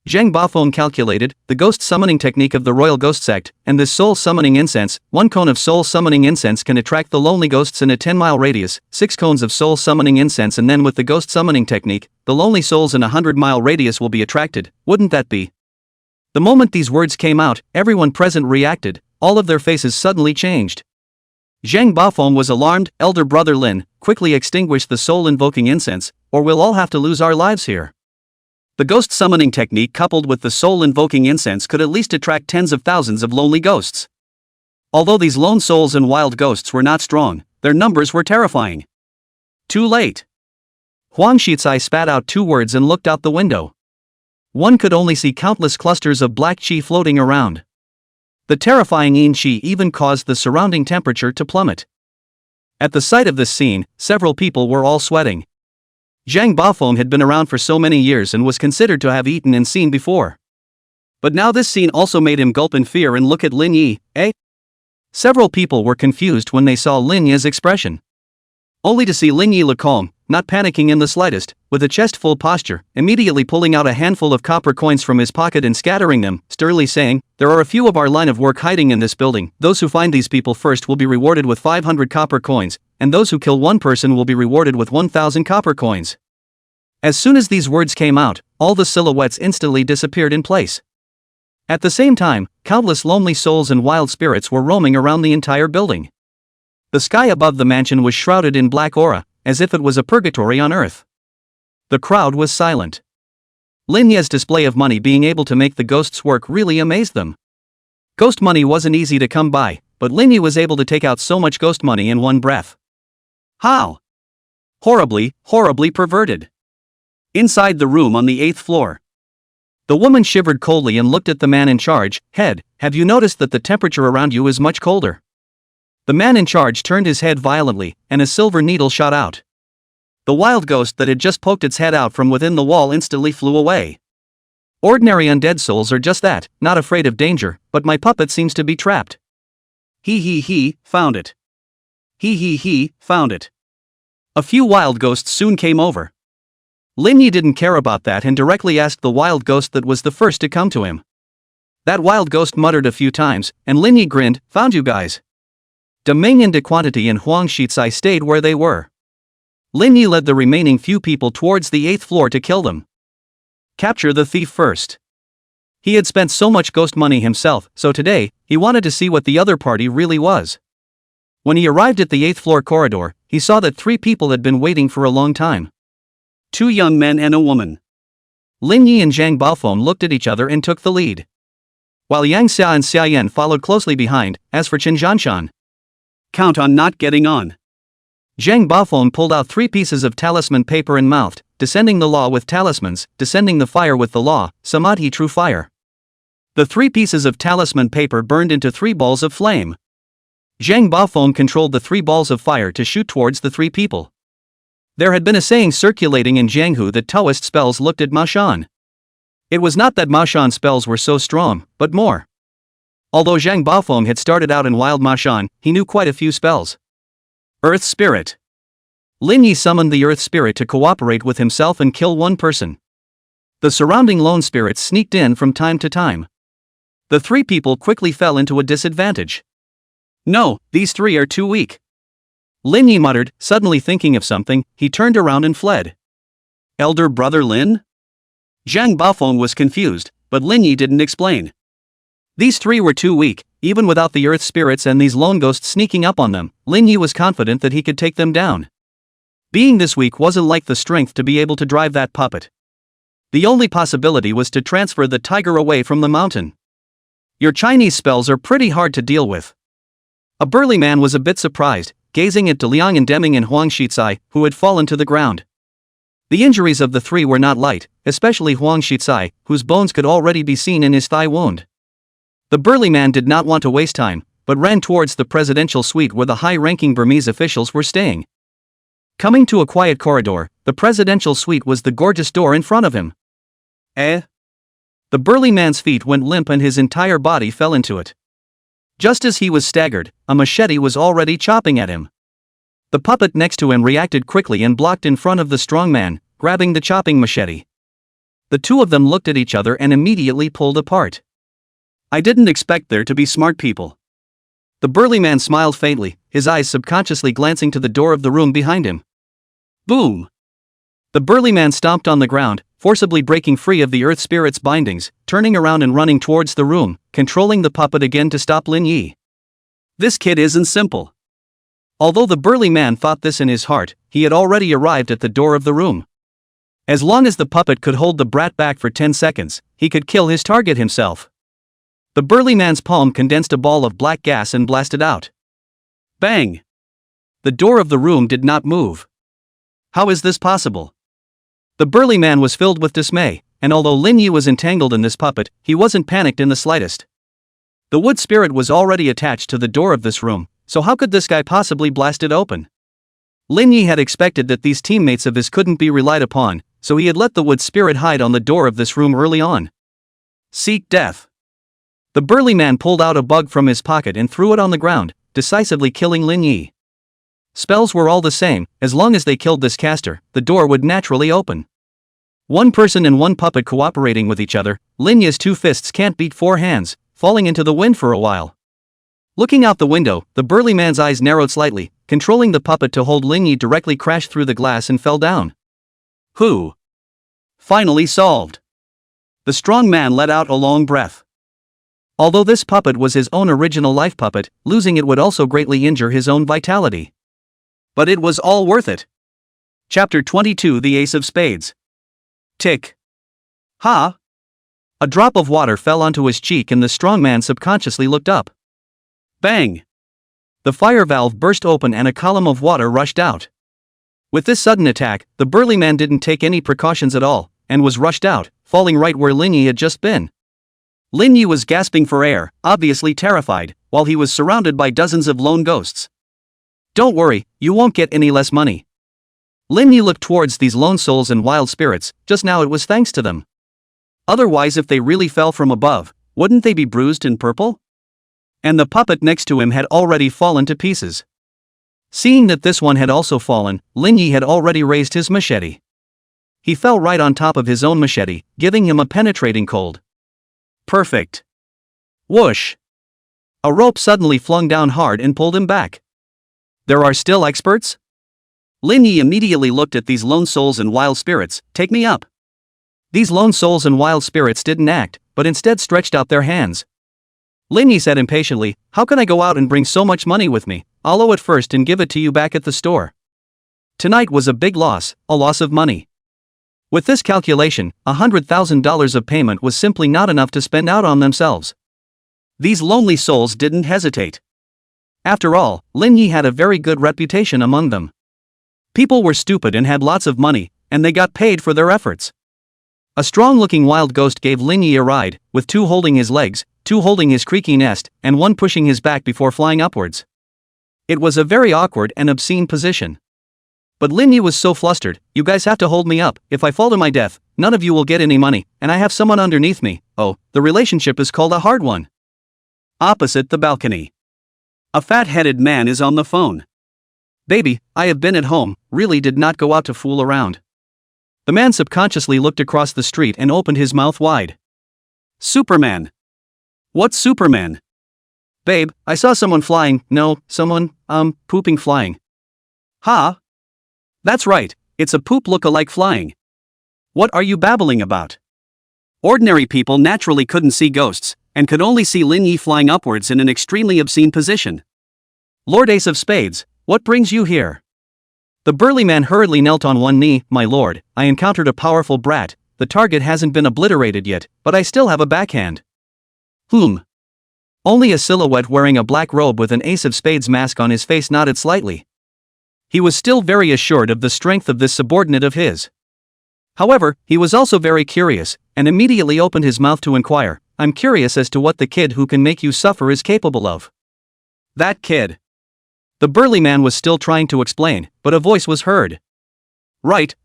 Zhang Bafeng calculated, the ghost summoning technique of the royal ghost sect, and this soul summoning incense, 1 cone of soul summoning incense can attract the lonely ghosts in a 10-mile radius, 6 cones of soul summoning incense and then with the ghost summoning technique, the lonely souls in a 100-mile radius will be attracted, wouldn't that be? The moment these words came out, everyone present reacted, all of their faces suddenly changed. Zhang Bafeng was alarmed, elder brother Lin, quickly extinguish the soul-invoking incense, or we'll all have to lose our lives here. The ghost summoning technique coupled with the soul-invoking incense could at least attract tens of thousands of lonely ghosts. Although these lone souls and wild ghosts were not strong, their numbers were terrifying. Too late. Huang Shicai spat out 2 words and looked out the window. One could only see countless clusters of black qi floating around. The terrifying yin qi even caused the surrounding temperature to plummet. At the sight of this scene, several people were all sweating. Zhang Bafeng had been around for so many years and was considered to have eaten and seen before. But now this scene also made him gulp in fear and look at Lin Yi, eh? Several people were confused when they saw Lin Yi's expression. Only to see Lin Yi look calm, not panicking in the slightest, with a chest-full posture, immediately pulling out a handful of copper coins from his pocket and scattering them, sternly saying, there are a few of our line of work hiding in this building, those who find these people first will be rewarded with 500 copper coins, and those who kill one person will be rewarded with 1,000 copper coins. As soon as these words came out, all the silhouettes instantly disappeared in place. At the same time, countless lonely souls and wild spirits were roaming around the entire building. The sky above the mansion was shrouded in black aura, as if it was a purgatory on earth. The crowd was silent. Lin Yi's display of money being able to make the ghosts work really amazed them. Ghost money wasn't easy to come by, but Lin Yi was able to take out so much ghost money in one breath. How? Horribly, horribly perverted. Inside the room on the 8th floor. The woman shivered coldly and looked at the man in charge, head, have you noticed that the temperature around you is much colder? The man in charge turned his head violently, and a silver needle shot out. The wild ghost that had just poked its head out from within the wall instantly flew away. Ordinary undead souls are just that, not afraid of danger, but my puppet seems to be trapped. He, found it. He, found it. A few wild ghosts soon came over. Lin Yi didn't care about that and directly asked the wild ghost that was the first to come to him. That wild ghost muttered a few times, and Lin Yi grinned, found you guys. De Ming and De Quantity and Huang Shicai stayed where they were. Lin Yi led the remaining few people towards the 8th floor to kill them. Capture the thief first. He had spent so much ghost money himself, so today, he wanted to see what the other party really was. When he arrived at the 8th floor corridor, he saw that 3 people had been waiting for a long time. 2 young men and a woman. Lin Yi and Zhang Bafeng looked at each other and took the lead. While Yang Xia and Xia Yan followed closely behind, as for Qin Zhanshan, count on not getting on. Zhang Bafeng pulled out 3 pieces of talisman paper and mouthed, descending the law with talismans, descending the fire with the law, Samadhi true fire. The 3 pieces of talisman paper burned into 3 balls of flame. Zhang Bafeng controlled the 3 balls of fire to shoot towards the 3 people. There had been a saying circulating in Jianghu that Taoist spells looked at Mashan. It was not that Mashan spells were so strong, but more. Although Zhang Baofeng had started out in Wild Mashan, he knew quite a few spells. Earth Spirit. Lin Yi summoned the Earth Spirit to cooperate with himself and kill one person. The surrounding lone spirits sneaked in from time to time. The three people quickly fell into a disadvantage. No, these three are too weak. Lin Yi muttered, suddenly thinking of something. He turned around and fled. Elder brother Lin? Zhang Baofeng was confused, but Lin Yi didn't explain. These three were too weak, even without the Earth Spirits and these lone ghosts sneaking up on them. Lin Yi was confident that he could take them down. Being this weak wasn't like the strength to be able to drive that puppet. The only possibility was to transfer the tiger away from the mountain. Your Chinese spells are pretty hard to deal with. A burly man was a bit surprised, gazing at De Liang and Deming and Huang Shizai, who had fallen to the ground. The injuries of the three were not light, especially Huang Shizai, whose bones could already be seen in his thigh wound. The burly man did not want to waste time, but ran towards the presidential suite where the high-ranking Burmese officials were staying. Coming to a quiet corridor, the presidential suite was the gorgeous door in front of him. Eh? The burly man's feet went limp and his entire body fell into it. Just as he was staggered, a machete was already chopping at him. The puppet next to him reacted quickly and blocked in front of the strong man, grabbing the chopping machete. The two of them looked at each other and immediately pulled apart. I didn't expect there to be smart people. The burly man smiled faintly, his eyes subconsciously glancing to the door of the room behind him. Boom! The burly man stomped on the ground, forcibly breaking free of the Earth Spirit's bindings, turning around and running towards the room, controlling the puppet again to stop Lin Yi. This kid isn't simple. Although the burly man thought this in his heart, he had already arrived at the door of the room. As long as the puppet could hold the brat back for 10 seconds, he could kill his target himself. The burly man's palm condensed a ball of black gas and blasted out. Bang! The door of the room did not move. How is this possible? The burly man was filled with dismay, and although Lin Yi was entangled in this puppet, he wasn't panicked in the slightest. The wood spirit was already attached to the door of this room, so how could this guy possibly blast it open? Lin Yi had expected that these teammates of his couldn't be relied upon, so he had let the wood spirit hide on the door of this room early on. Seek death. The burly man pulled out a bug from his pocket and threw it on the ground, decisively killing Lin Yi. Spells were all the same, as long as they killed this caster, the door would naturally open. One person and one puppet cooperating with each other, Lin Yi's two fists can't beat four hands, falling into the wind for a while. Looking out the window, the burly man's eyes narrowed slightly, controlling the puppet to hold Lin Yi directly crashed through the glass and fell down. Whew! Finally solved. The strong man let out a long breath. Although this puppet was his own original life puppet, losing it would also greatly injure his own vitality. But it was all worth it. Chapter 22 The Ace of Spades. Tick. Ha! A drop of water fell onto his cheek and the strong man subconsciously looked up. Bang! The fire valve burst open and a column of water rushed out. With this sudden attack, the burly man didn't take any precautions at all, and was rushed out, falling right where Lin Yi had just been. Lin Yi was gasping for air, obviously terrified, while he was surrounded by dozens of lone ghosts. Don't worry, you won't get any less money. Lin Yi looked towards these lone souls and wild spirits, just now it was thanks to them. Otherwise if they really fell from above, wouldn't they be bruised in purple? And the puppet next to him had already fallen to pieces. Seeing that this one had also fallen, Lin Yi had already raised his machete. He fell right on top of his own machete, giving him a penetrating cold. Perfect. Whoosh! A rope suddenly flung down hard and pulled him back. There are still experts? Lin Yi immediately looked at these lone souls and wild spirits. Take me up. These lone souls and wild spirits didn't act, but instead stretched out their hands. Lin Yi said impatiently, how can I go out and bring so much money with me? I'll owe it first and give it to you back at the store. Tonight was a big loss, a loss of money. With this calculation, $100,000 of payment was simply not enough to spend out on themselves. These lonely souls didn't hesitate. After all, Lin Yi had a very good reputation among them. People were stupid and had lots of money, and they got paid for their efforts. A strong-looking wild ghost gave Lin Yi a ride, with two holding his legs, two holding his creaky nest, and one pushing his back before flying upwards. It was a very awkward and obscene position. But Lin Yi was so flustered. "You guys have to hold me up. If I fall to my death, none of you will get any money, and I have someone underneath me." Oh, the relationship is called a hard one. Opposite the balcony. A fat-headed man is on the phone. "Baby, I have been at home, really did not go out to fool around." The man subconsciously looked across the street and opened his mouth wide. Superman. What Superman? Babe, I saw someone flying, pooping flying. Huh? That's right, it's a poop look-alike flying. What are you babbling about? Ordinary people naturally couldn't see ghosts, and could only see Lin Yi flying upwards in an extremely obscene position. Lord Ace of Spades, what brings you here? The burly man hurriedly knelt on one knee. "My lord, I encountered a powerful brat. The target hasn't been obliterated yet, but I still have a backhand." Whom? Only a silhouette wearing a black robe with an Ace of Spades mask on his face nodded slightly. He was still very assured of the strength of this subordinate of his. However, he was also very curious, and immediately opened his mouth to inquire, "I'm curious as to what the kid who can make you suffer is capable of." That kid. The burly man was still trying to explain, but a voice was heard. Right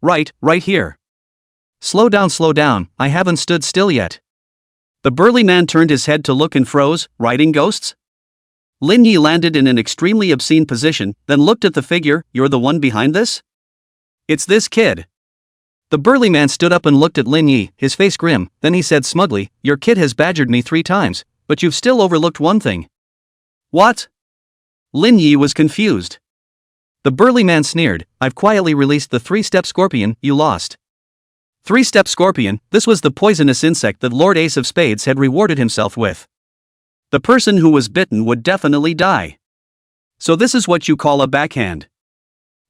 here. Slow down, I haven't stood still yet." The burly man turned his head to look and froze. "Riding ghosts?" Lin Yi landed in an extremely obscene position, then looked at the figure. "You're the one behind this?" "It's this kid." The burly man stood up and looked at Lin Yi, his face grim, then he said smugly, "Your kid has badgered me 3 times, but you've still overlooked one thing." "What?" Lin Yi was confused. The burly man sneered, "I've quietly released the 3-step scorpion you lost." 3-step scorpion, this was the poisonous insect that Lord Ace of Spades had rewarded himself with. The person who was bitten would definitely die. So this is what you call a backhand.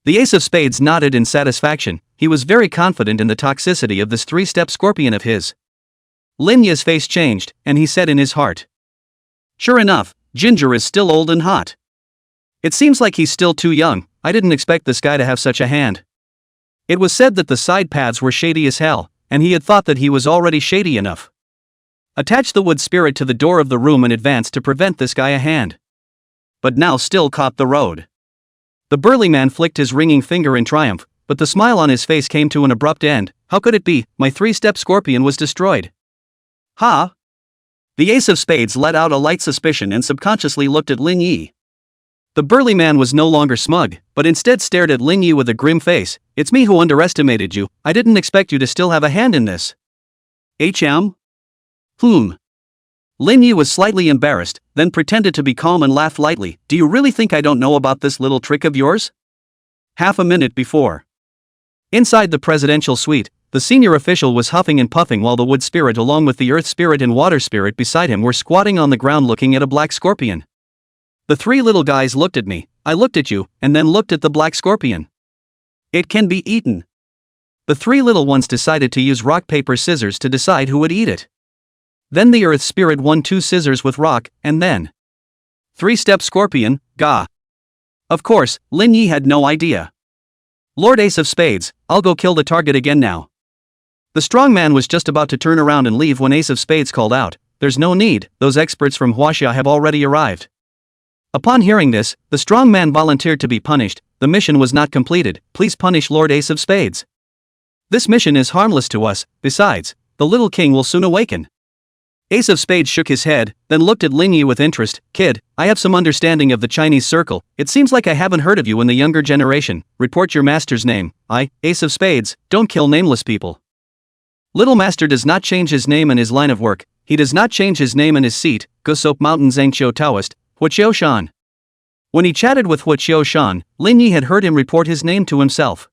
The Ace of Spades nodded in satisfaction. He was very confident in the toxicity of this 3-step scorpion of his. Lin Yi's face changed, and he said in his heart, "Sure enough, Ginger is still old and hot. It seems like he's still too young. I didn't expect this guy to have such a hand." It was said that the side paths were shady as hell, and he had thought that he was already shady enough. Attach the wood spirit to the door of the room in advance to prevent this guy a hand. But now still caught the road. The burly man flicked his ringing finger in triumph, but the smile on his face came to an abrupt end. "How could it be? My 3-step scorpion was destroyed." "Huh?" The Ace of Spades let out a light suspicion and subconsciously looked at Lin Yi. The burly man was no longer smug, but instead stared at Lin Yi with a grim face. "It's me who underestimated you. I didn't expect you to still have a hand in this." "HM? Lin Yi was slightly embarrassed, then pretended to be calm and laughed lightly. "Do you really think I don't know about this little trick of yours?" Half a minute before. Inside the presidential suite, the senior official was huffing and puffing while the wood spirit along with the earth spirit and water spirit beside him were squatting on the ground looking at a black scorpion. The 3 little guys looked at me, I looked at you, and then looked at the black scorpion. "It can be eaten." The 3 little ones decided to use rock paper scissors to decide who would eat it. Then the earth spirit won 2 scissors with rock, and then 3-step scorpion, gah. Of course, Lin Yi had no idea. "Lord Ace of Spades, I'll go kill the target again now." The strong man was just about to turn around and leave when Ace of Spades called out, "There's no need, those experts from Huaxia have already arrived." Upon hearing this, the strong man volunteered to be punished. "The mission was not completed, please punish Lord Ace of Spades. This mission is harmless to us, besides, the little king will soon awaken." Ace of Spades shook his head, then looked at Lin Yi with interest. "Kid, I have some understanding of the Chinese circle. It seems like I haven't heard of you in the younger generation. Report your master's name." "I, Ace of Spades, don't kill nameless people." Little Master does not change his name and his line of work. He does not change his name and his seat. Gusop Mountain Zhangqiu Taoist, Huaqiu Shan. When he chatted with Huaqiu Shan, Lin Yi had heard him report his name to himself.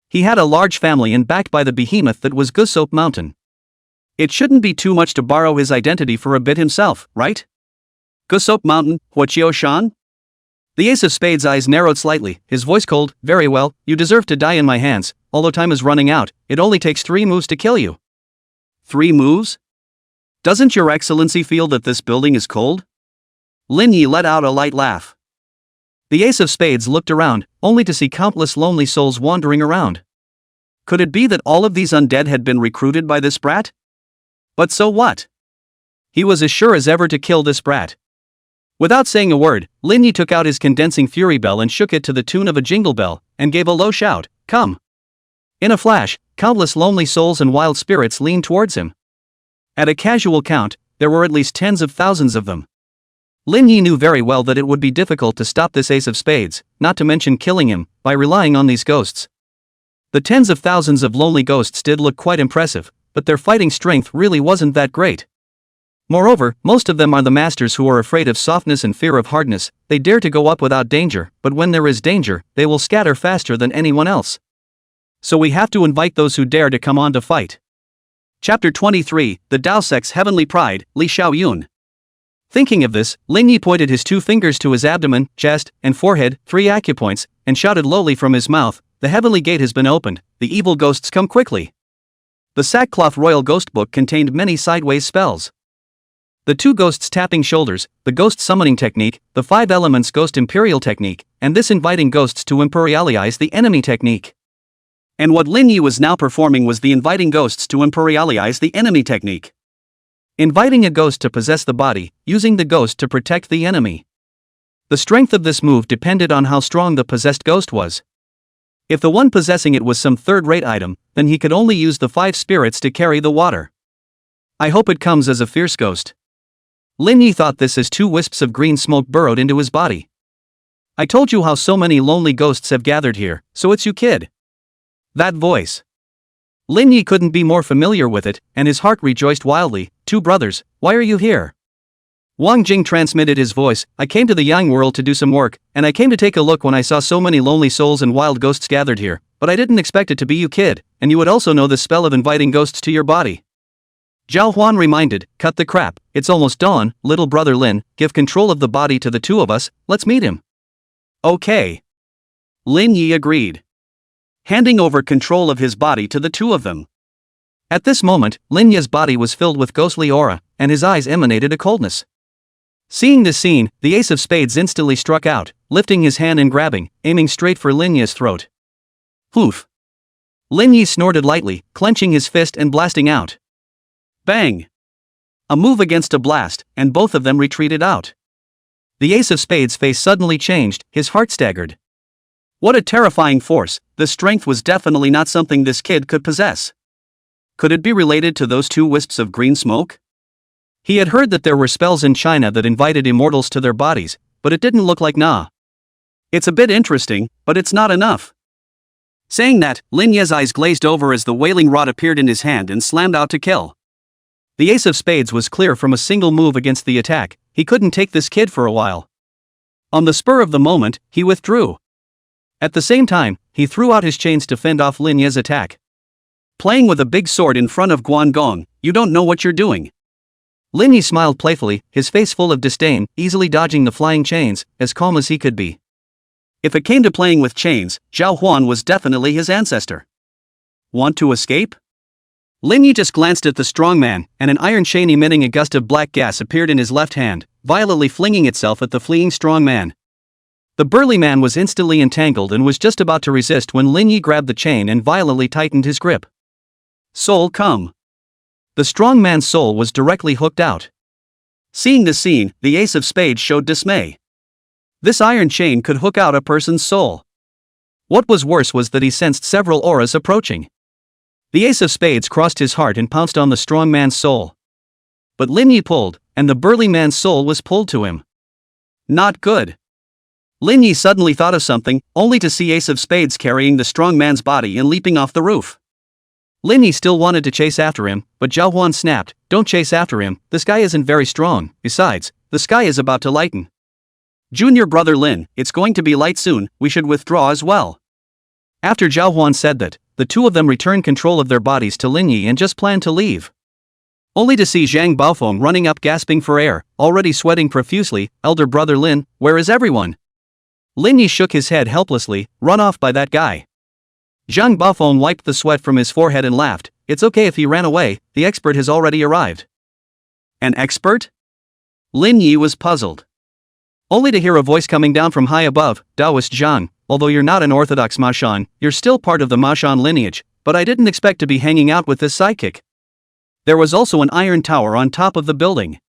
He had a large family and backed by the behemoth that was Gusop Mountain. It shouldn't be too much to borrow his identity for a bit himself, right? Gusop Mountain, Huaqiu Shan? The Ace of Spades' eyes narrowed slightly, his voice cold. "Very well, you deserve to die in my hands, although time is running out. It only takes 3 moves to kill you." 3 moves? Doesn't your excellency feel that this building is cold? Lin Yi let out a light laugh. The Ace of Spades looked around, only to see countless lonely souls wandering around. Could it be that all of these undead had been recruited by this brat? But so what? He was as sure as ever to kill this brat. Without saying a word, Lin Yi took out his condensing fury bell and shook it to the tune of a jingle bell, and gave a low shout, "Come!" In a flash, countless lonely souls and wild spirits leaned towards him. At a casual count, there were at least tens of thousands of them. Lin Yi knew very well that it would be difficult to stop this ace of spades, not to mention killing him, by relying on these ghosts. The tens of thousands of lonely ghosts did look quite impressive, but their fighting strength really wasn't that great. Moreover, most of them are the masters who are afraid of softness and fear of hardness. They dare to go up without danger, but when there is danger, they will scatter faster than anyone else. So we have to invite those who dare to come on to fight. Chapter 23, The Dao Sect's Heavenly Pride, Li Xiaoyun. Thinking of this, Lin Yi pointed his 2 fingers to his abdomen, chest, and forehead, 3 acupoints, and shouted lowly from his mouth, "The heavenly gate has been opened, the evil ghosts come quickly." The sackcloth royal ghost book contained many sideways spells. The 2 ghosts tapping shoulders, the ghost summoning technique, the 5 elements ghost imperial technique, and this inviting ghosts to imperialize the enemy technique. And what Lin Yi was now performing was the inviting ghosts to imperialize the enemy technique. Inviting a ghost to possess the body, using the ghost to protect the enemy. The strength of this move depended on how strong the possessed ghost was. If the one possessing it was some third-rate item, then he could only use the 5 spirits to carry the water. I hope it comes as a fierce ghost. Lin Yi thought this as 2 wisps of green smoke burrowed into his body. I told you how so many lonely ghosts have gathered here, so it's you, kid. That voice. Lin Yi couldn't be more familiar with it, and his heart rejoiced wildly. 2 brothers, why are you here? Wang Jing transmitted his voice. I came to the Yang world to do some work, and I came to take a look when I saw so many lonely souls and wild ghosts gathered here, but I didn't expect it to be you, kid, and you would also know the spell of inviting ghosts to your body. Zhao Huan reminded, cut the crap, it's almost dawn, little brother Lin, give control of the body to the 2 of us, let's meet him. Okay. Lin Yi agreed, handing over control of his body to the 2 of them. At this moment, Lin Yi's body was filled with ghostly aura, and his eyes emanated a coldness. Seeing this scene, the ace of spades instantly struck out, lifting his hand and grabbing, aiming straight for Lin Yi's throat. Poof! Lin Yi snorted lightly, clenching his fist and blasting out. Bang! A move against a blast, and both of them retreated out. The ace of spades' face suddenly changed, his heart staggered. What a terrifying force, this strength was definitely not something this kid could possess. Could it be related to those 2 wisps of green smoke? He had heard that there were spells in China that invited immortals to their bodies, but it didn't look like nah. It's a bit interesting, but it's not enough. Saying that, Lin Yi's eyes glazed over as the wailing rod appeared in his hand and slammed out to kill. The ace of spades was clear from a single move against the attack. He couldn't take this kid for a while. On the spur of the moment, he withdrew. At the same time, he threw out his chains to fend off Lin Yi's attack. Playing with a big sword in front of Guangong, you don't know what you're doing. Lin Yi smiled playfully, his face full of disdain, easily dodging the flying chains, as calm as he could be. If it came to playing with chains, Zhao Huan was definitely his ancestor. Want to escape? Lin Yi just glanced at the strong man, and an iron chain emitting a gust of black gas appeared in his left hand, violently flinging itself at the fleeing strong man. The burly man was instantly entangled and was just about to resist when Lin Yi grabbed the chain and violently tightened his grip. Soul come. The strong man's soul was directly hooked out. Seeing the scene, the ace of spades showed dismay. This iron chain could hook out a person's soul. What was worse was that he sensed several auras approaching. The ace of spades crossed his heart and pounced on the strong man's soul. But Lin Yi pulled, and the burly man's soul was pulled to him. Not good. Lin Yi suddenly thought of something, only to see ace of spades carrying the strong man's body and leaping off the roof. Lin Yi still wanted to chase after him, but Zhao Huan snapped, don't chase after him, this guy isn't very strong, besides, the sky is about to lighten. Junior brother Lin, it's going to be light soon, we should withdraw as well. After Zhao Huan said that, the 2 of them returned control of their bodies to Lin Yi and just planned to leave. Only to see Zhang Baofeng running up gasping for air, already sweating profusely. Elder brother Lin, where is everyone? Lin Yi shook his head helplessly, run off by that guy. Zhang Baofeng wiped the sweat from his forehead and laughed, it's okay if he ran away, the expert has already arrived. An expert? Lin Yi was puzzled. Only to hear a voice coming down from high above, Taoist Zhang, although you're not an orthodox Mashan, you're still part of the Mashan lineage, but I didn't expect to be hanging out with this sidekick. There was also an iron tower on top of the building.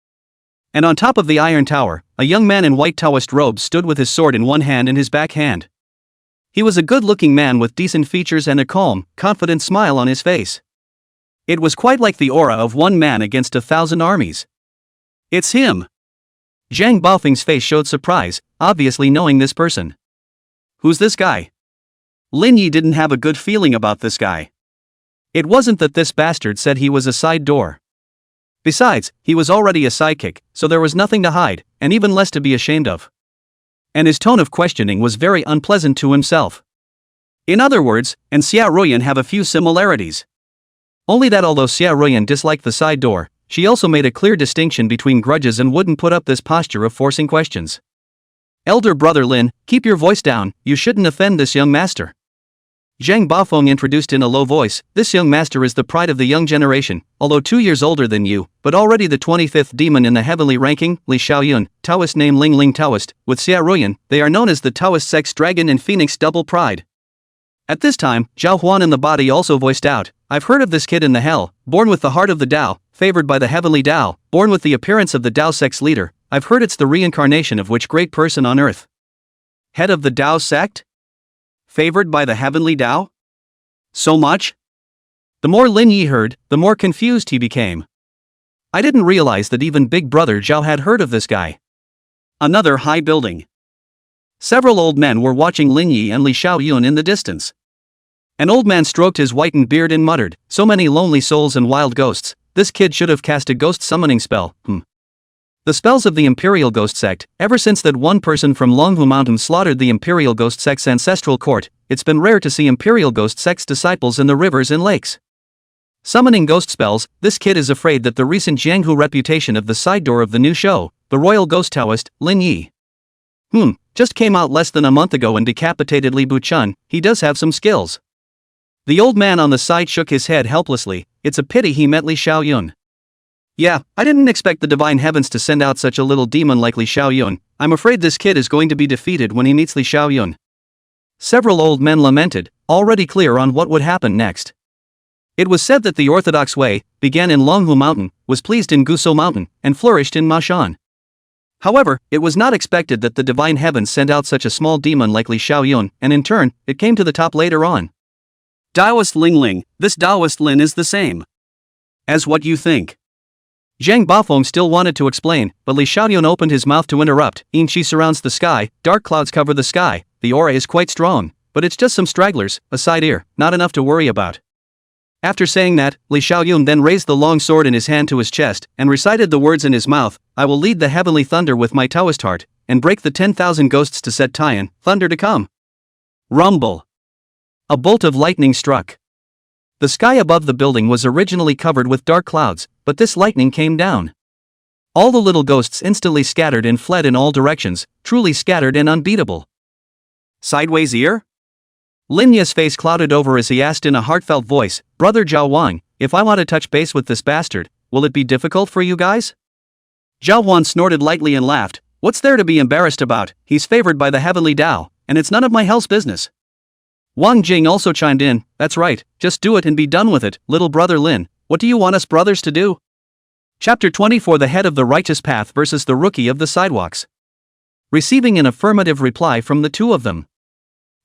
And on top of the iron tower, a young man in white Taoist robes stood with his sword in one hand and his back hand. He was a good-looking man with decent features and a calm, confident smile on his face. It was quite like the aura of one man against 1,000 armies. It's him! Zhang Baofeng's face showed surprise, obviously knowing this person. Who's this guy? Lin Yi didn't have a good feeling about this guy. It wasn't that this bastard said he was a side door. Besides, he was already a sidekick, so there was nothing to hide, and even less to be ashamed of. And his tone of questioning was very unpleasant to himself. In other words, and Xia Ruoyan have a few similarities. Only that although Xia Ruoyan disliked the side door, she also made a clear distinction between grudges and wouldn't put up this posture of forcing questions. Elder brother Lin, keep your voice down, you shouldn't offend this young master. Zhang Baofeng introduced in a low voice, this young master is the pride of the young generation, although 2 years older than you, but already the 25th demon in the heavenly ranking, Li Shaoyun, Taoist name Ling Ling Taoist, with Xia Ruoyan, they are known as the Taoist sex dragon and phoenix double pride. At this time, Zhao Huan in the body also voiced out, I've heard of this kid in the hell, born with the heart of the Tao, favored by the heavenly Tao, born with the appearance of the Tao sex leader, I've heard it's the reincarnation of which great person on earth? Head of the Tao sect? Favored by the heavenly Tao? So much? The more Lin Yi heard, the more confused he became. I didn't realize that even Big Brother Zhao had heard of this guy. Another high building. Several old men were watching Lin Yi and Li Shaoyun in the distance. An old man stroked his whitened beard and muttered, so many lonely souls and wild ghosts, this kid should have cast a ghost summoning spell, The spells of the Imperial Ghost Sect, ever since that one person from Longhu Mountain slaughtered the Imperial Ghost Sect's ancestral court, it's been rare to see Imperial Ghost Sect's disciples in the rivers and lakes. Summoning ghost spells, this kid is afraid that the recent Jianghu reputation of the side door of the new show, the Royal Ghost Taoist, Lin Yi. Just came out less than a month ago and decapitated Li Buchun, he does have some skills. The old man on the side shook his head helplessly, it's a pity he met Li Shaoyun. Yeah, I didn't expect the divine heavens to send out such a little demon like Li Shaoyun, I'm afraid this kid is going to be defeated when he meets Li Shaoyun. Several old men lamented, already clear on what would happen next. It was said that the orthodox way, began in Longhu Mountain, was pleased in Guso Mountain, and flourished in Mashan. However, it was not expected that the divine heavens sent out such a small demon like Li Shaoyun, and in turn, it came to the top later on. Taoist Ling Ling, this Taoist Lin is the same as what you think. Zhang Baofeng still wanted to explain, but Li Shaoyun opened his mouth to interrupt. Yin Qi surrounds the sky, dark clouds cover the sky, the aura is quite strong, but it's just some stragglers, a side ear, not enough to worry about. After saying that, Li Shaoyun then raised the long sword in his hand to his chest, and recited the words in his mouth, I will lead the heavenly thunder with my Taoist heart, and break the 10,000 ghosts to set Tian, thunder to come. Rumble. A bolt of lightning struck. The sky above the building was originally covered with dark clouds, but this lightning came down. All the little ghosts instantly scattered and fled in all directions, truly scattered and unbeatable. Sideways ear? Lin Yi's face clouded over as he asked in a heartfelt voice, Brother Zhao Wang, if I want to touch base with this bastard, will it be difficult for you guys? Zhao Huan snorted lightly and laughed, what's there to be embarrassed about, he's favored by the heavenly Tao, and it's none of my hell's business. Wang Jing also chimed in, that's right, just do it and be done with it, little brother Lin, what do you want us brothers to do? Chapter 24 The Head of the Righteous Path versus the Rookie of the Sidewalks. Receiving an affirmative reply from the two of them.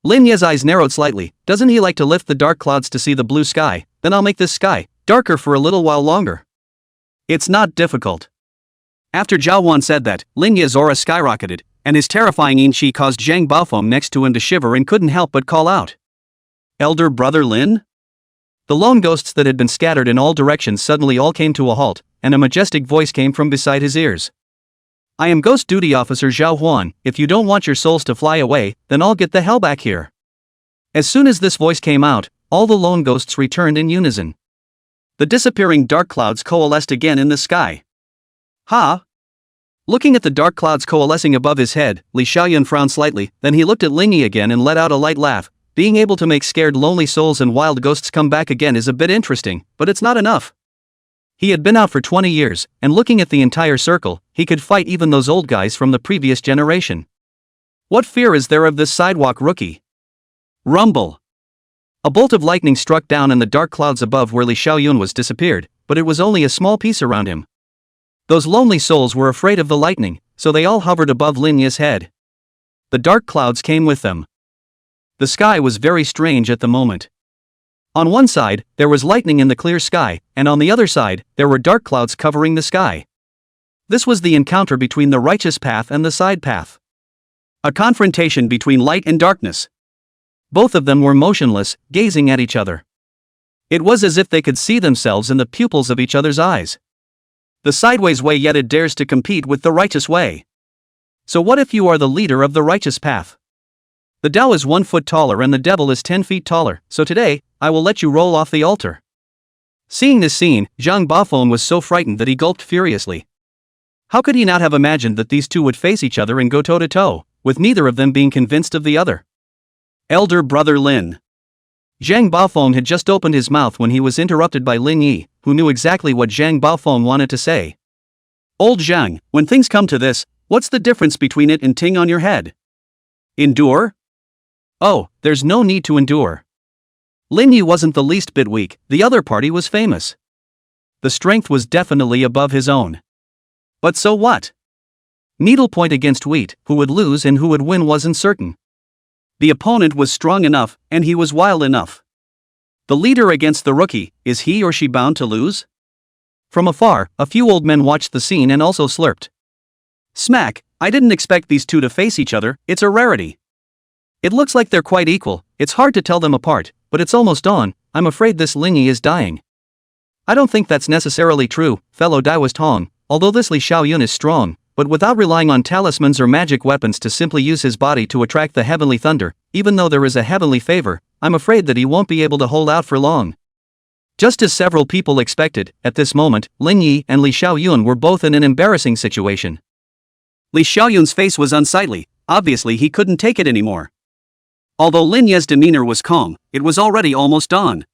Lin Ye's eyes narrowed slightly, doesn't he like to lift the dark clouds to see the blue sky, then I'll make this sky darker for a little while longer. It's not difficult. After Zhao Wan said that, Lin Ye's aura skyrocketed, and his terrifying Yin Qi caused Zhang Baofeng next to him to shiver and couldn't help but call out. Elder brother Lin? The lone ghosts that had been scattered in all directions suddenly all came to a halt, and a majestic voice came from beside his ears. I am Ghost Duty Officer Zhao Huan, if you don't want your souls to fly away, then I'll get the hell back here. As soon as this voice came out, all the lone ghosts returned in unison. The disappearing dark clouds coalesced again in the sky. Ha! Looking at the dark clouds coalescing above his head, Li Shaoyun frowned slightly, then he looked at Lin Yi again and let out a light laugh. Being able to make scared lonely souls and wild ghosts come back again is a bit interesting, but it's not enough. He had been out for 20 years, and looking at the entire circle, he could fight even those old guys from the previous generation. What fear is there of this sidewalk rookie? Rumble. A bolt of lightning struck down and the dark clouds above where Li Shaoyun was disappeared, but it was only a small piece around him. Those lonely souls were afraid of the lightning, so they all hovered above Lin Yi's head. The dark clouds came with them. The sky was very strange at the moment. On one side, there was lightning in the clear sky, and on the other side, there were dark clouds covering the sky. This was the encounter between the righteous path and the side path. A confrontation between light and darkness. Both of them were motionless, gazing at each other. It was as if they could see themselves in the pupils of each other's eyes. The sideways way yet it dares to compete with the righteous way. So what if you are the leader of the righteous path? The Tao is 1 foot taller and the devil is 10 feet taller, so today, I will let you roll off the altar. Seeing this scene, Zhang Bafeng was so frightened that he gulped furiously. How could he not have imagined that these two would face each other and go toe to toe, with neither of them being convinced of the other? Elder brother Lin. Zhang Bafeng had just opened his mouth when he was interrupted by Lin Yi, who knew exactly what Zhang Bafeng wanted to say. Old Zhang, when things come to this, what's the difference between it and ting on your head? Endure? Oh, there's no need to endure. Lin Yi wasn't the least bit weak, the other party was famous. The strength was definitely above his own. But so what? Needlepoint against wheat, who would lose and who would win wasn't certain. The opponent was strong enough, and he was wild enough. The leader against the rookie, is he or she bound to lose? From afar, a few old men watched the scene and also slurped. Smack, I didn't expect these two to face each other, it's a rarity. It looks like they're quite equal, it's hard to tell them apart, but it's almost dawn, I'm afraid this Lin Yi is dying. I don't think that's necessarily true, fellow Daoist Hong, although this Li Shaoyun is strong, but without relying on talismans or magic weapons to simply use his body to attract the heavenly thunder, even though there is a heavenly favor, I'm afraid that he won't be able to hold out for long. Just as several people expected, at this moment, Lin Yi and Li Shaoyun were both in an embarrassing situation. Li Shaoyun's face was unsightly, obviously he couldn't take it anymore. Although Lin Yi's demeanor was calm, it was already almost dawn.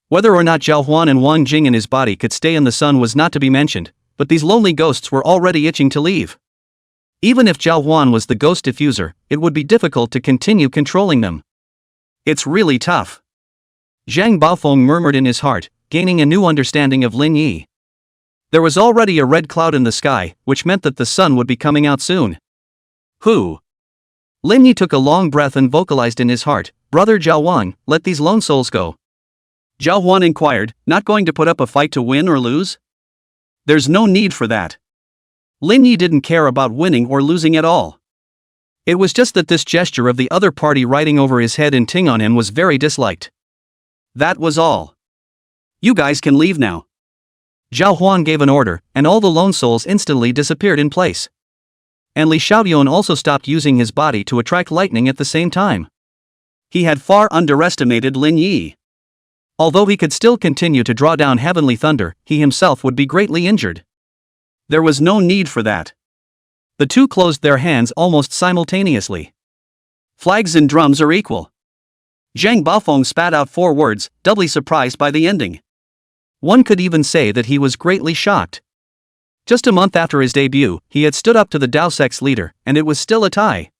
Whether or not Zhao Huan and Wang Jing in his body could stay in the sun was not to be mentioned, but these lonely ghosts were already itching to leave. Even if Zhao Huan was the ghost diffuser, it would be difficult to continue controlling them. It's really tough. Zhang Baofeng murmured in his heart, gaining a new understanding of Lin Yi. There was already a red cloud in the sky, which meant that the sun would be coming out soon. Who? Lin Yi took a long breath and vocalized in his heart, Brother Zhao Huan, let these lone souls go. Zhao Huan inquired, not going to put up a fight to win or lose? There's no need for that. Lin Yi didn't care about winning or losing at all. It was just that this gesture of the other party riding over his head and ting on him was very disliked. That was all. You guys can leave now. Zhao Huan gave an order, and all the lone souls instantly disappeared in place. And Li Shaoyun also stopped using his body to attract lightning at the same time. He had far underestimated Lin Yi. Although he could still continue to draw down heavenly thunder, he himself would be greatly injured. There was no need for that. The two closed their hands almost simultaneously. Flags and drums are equal. Zhang Baofeng spat out 4 words, doubly surprised by the ending. One could even say that he was greatly shocked. Just a month after his debut, he had stood up to the Dao sect's leader, and it was still a tie.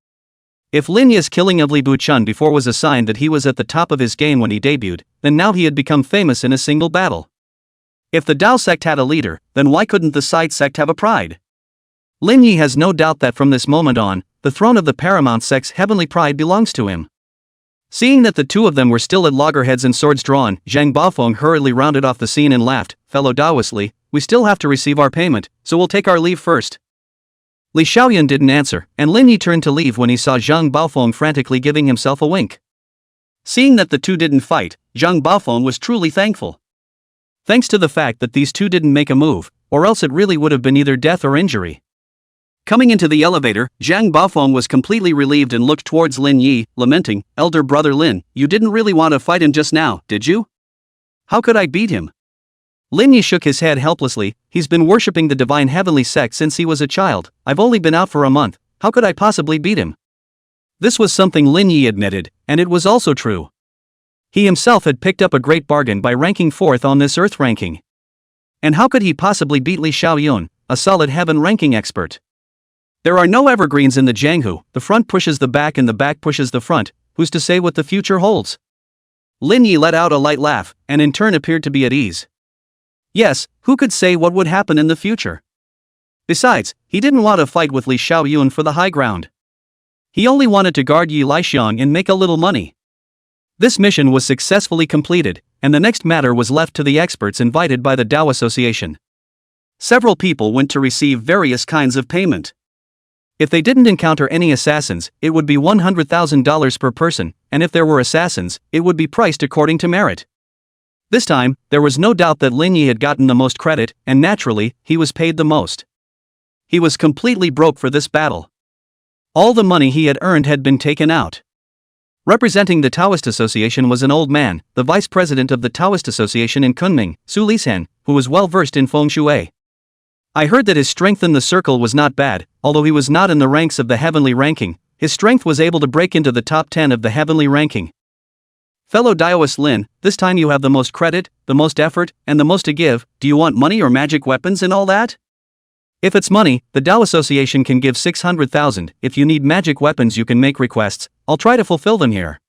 If Lin Yi's killing of Li Buchun before was a sign that he was at the top of his game when he debuted, then now he had become famous in a single battle. If the Dao sect had a leader, then why couldn't the side sect have a pride? Lin Yi has no doubt that from this moment on, the throne of the paramount sect's heavenly pride belongs to him. Seeing that the two of them were still at loggerheads and swords drawn, Zhang Baofeng hurriedly rounded off the scene and laughed, fellow Daoist Li, we still have to receive our payment, so we'll take our leave first. Li Shaoyun didn't answer, and Lin Yi turned to leave when he saw Zhang Baofeng frantically giving himself a wink. Seeing that the two didn't fight, Zhang Baofeng was truly thankful. Thanks to the fact that these two didn't make a move, or else it really would have been either death or injury. Coming into the elevator, Zhang Baofeng was completely relieved and looked towards Lin Yi, lamenting, Elder brother Lin, you didn't really want to fight him just now, did you? How could I beat him? Lin Yi shook his head helplessly, he's been worshipping the divine heavenly sect since he was a child, I've only been out for a month, how could I possibly beat him? This was something Lin Yi admitted, and it was also true. He himself had picked up a great bargain by ranking 4th on this earth ranking. And how could he possibly beat Li Shaoyun, a solid heaven ranking expert? There are no evergreens in the Jianghu, the front pushes the back and the back pushes the front, who's to say what the future holds? Lin Yi let out a light laugh, and in turn appeared to be at ease. Yes, who could say what would happen in the future? Besides, he didn't want to fight with Li Xiaoyun for the high ground. He only wanted to guard Yi Lixiang and make a little money. This mission was successfully completed, and the next matter was left to the experts invited by the Dao Association. Several people went to receive various kinds of payment. If they didn't encounter any assassins, it would be $100,000 per person, and if there were assassins, it would be priced according to merit. This time, there was no doubt that Lin Yi had gotten the most credit, and naturally, he was paid the most. He was completely broke for this battle. All the money he had earned had been taken out. Representing the Taoist Association was an old man, the vice president of the Taoist Association in Kunming, Su Lisan, who was well versed in feng shui. I heard that his strength in the circle was not bad, although he was not in the ranks of the heavenly ranking. His strength was able to break into the top 10 of the heavenly ranking. Fellow Daoist Lin, this time you have the most credit, the most effort, and the most to give. Do you want money or magic weapons and all that? If it's money, the Dao Association can give 600,000. If you need magic weapons, you can make requests. I'll try to fulfill them here.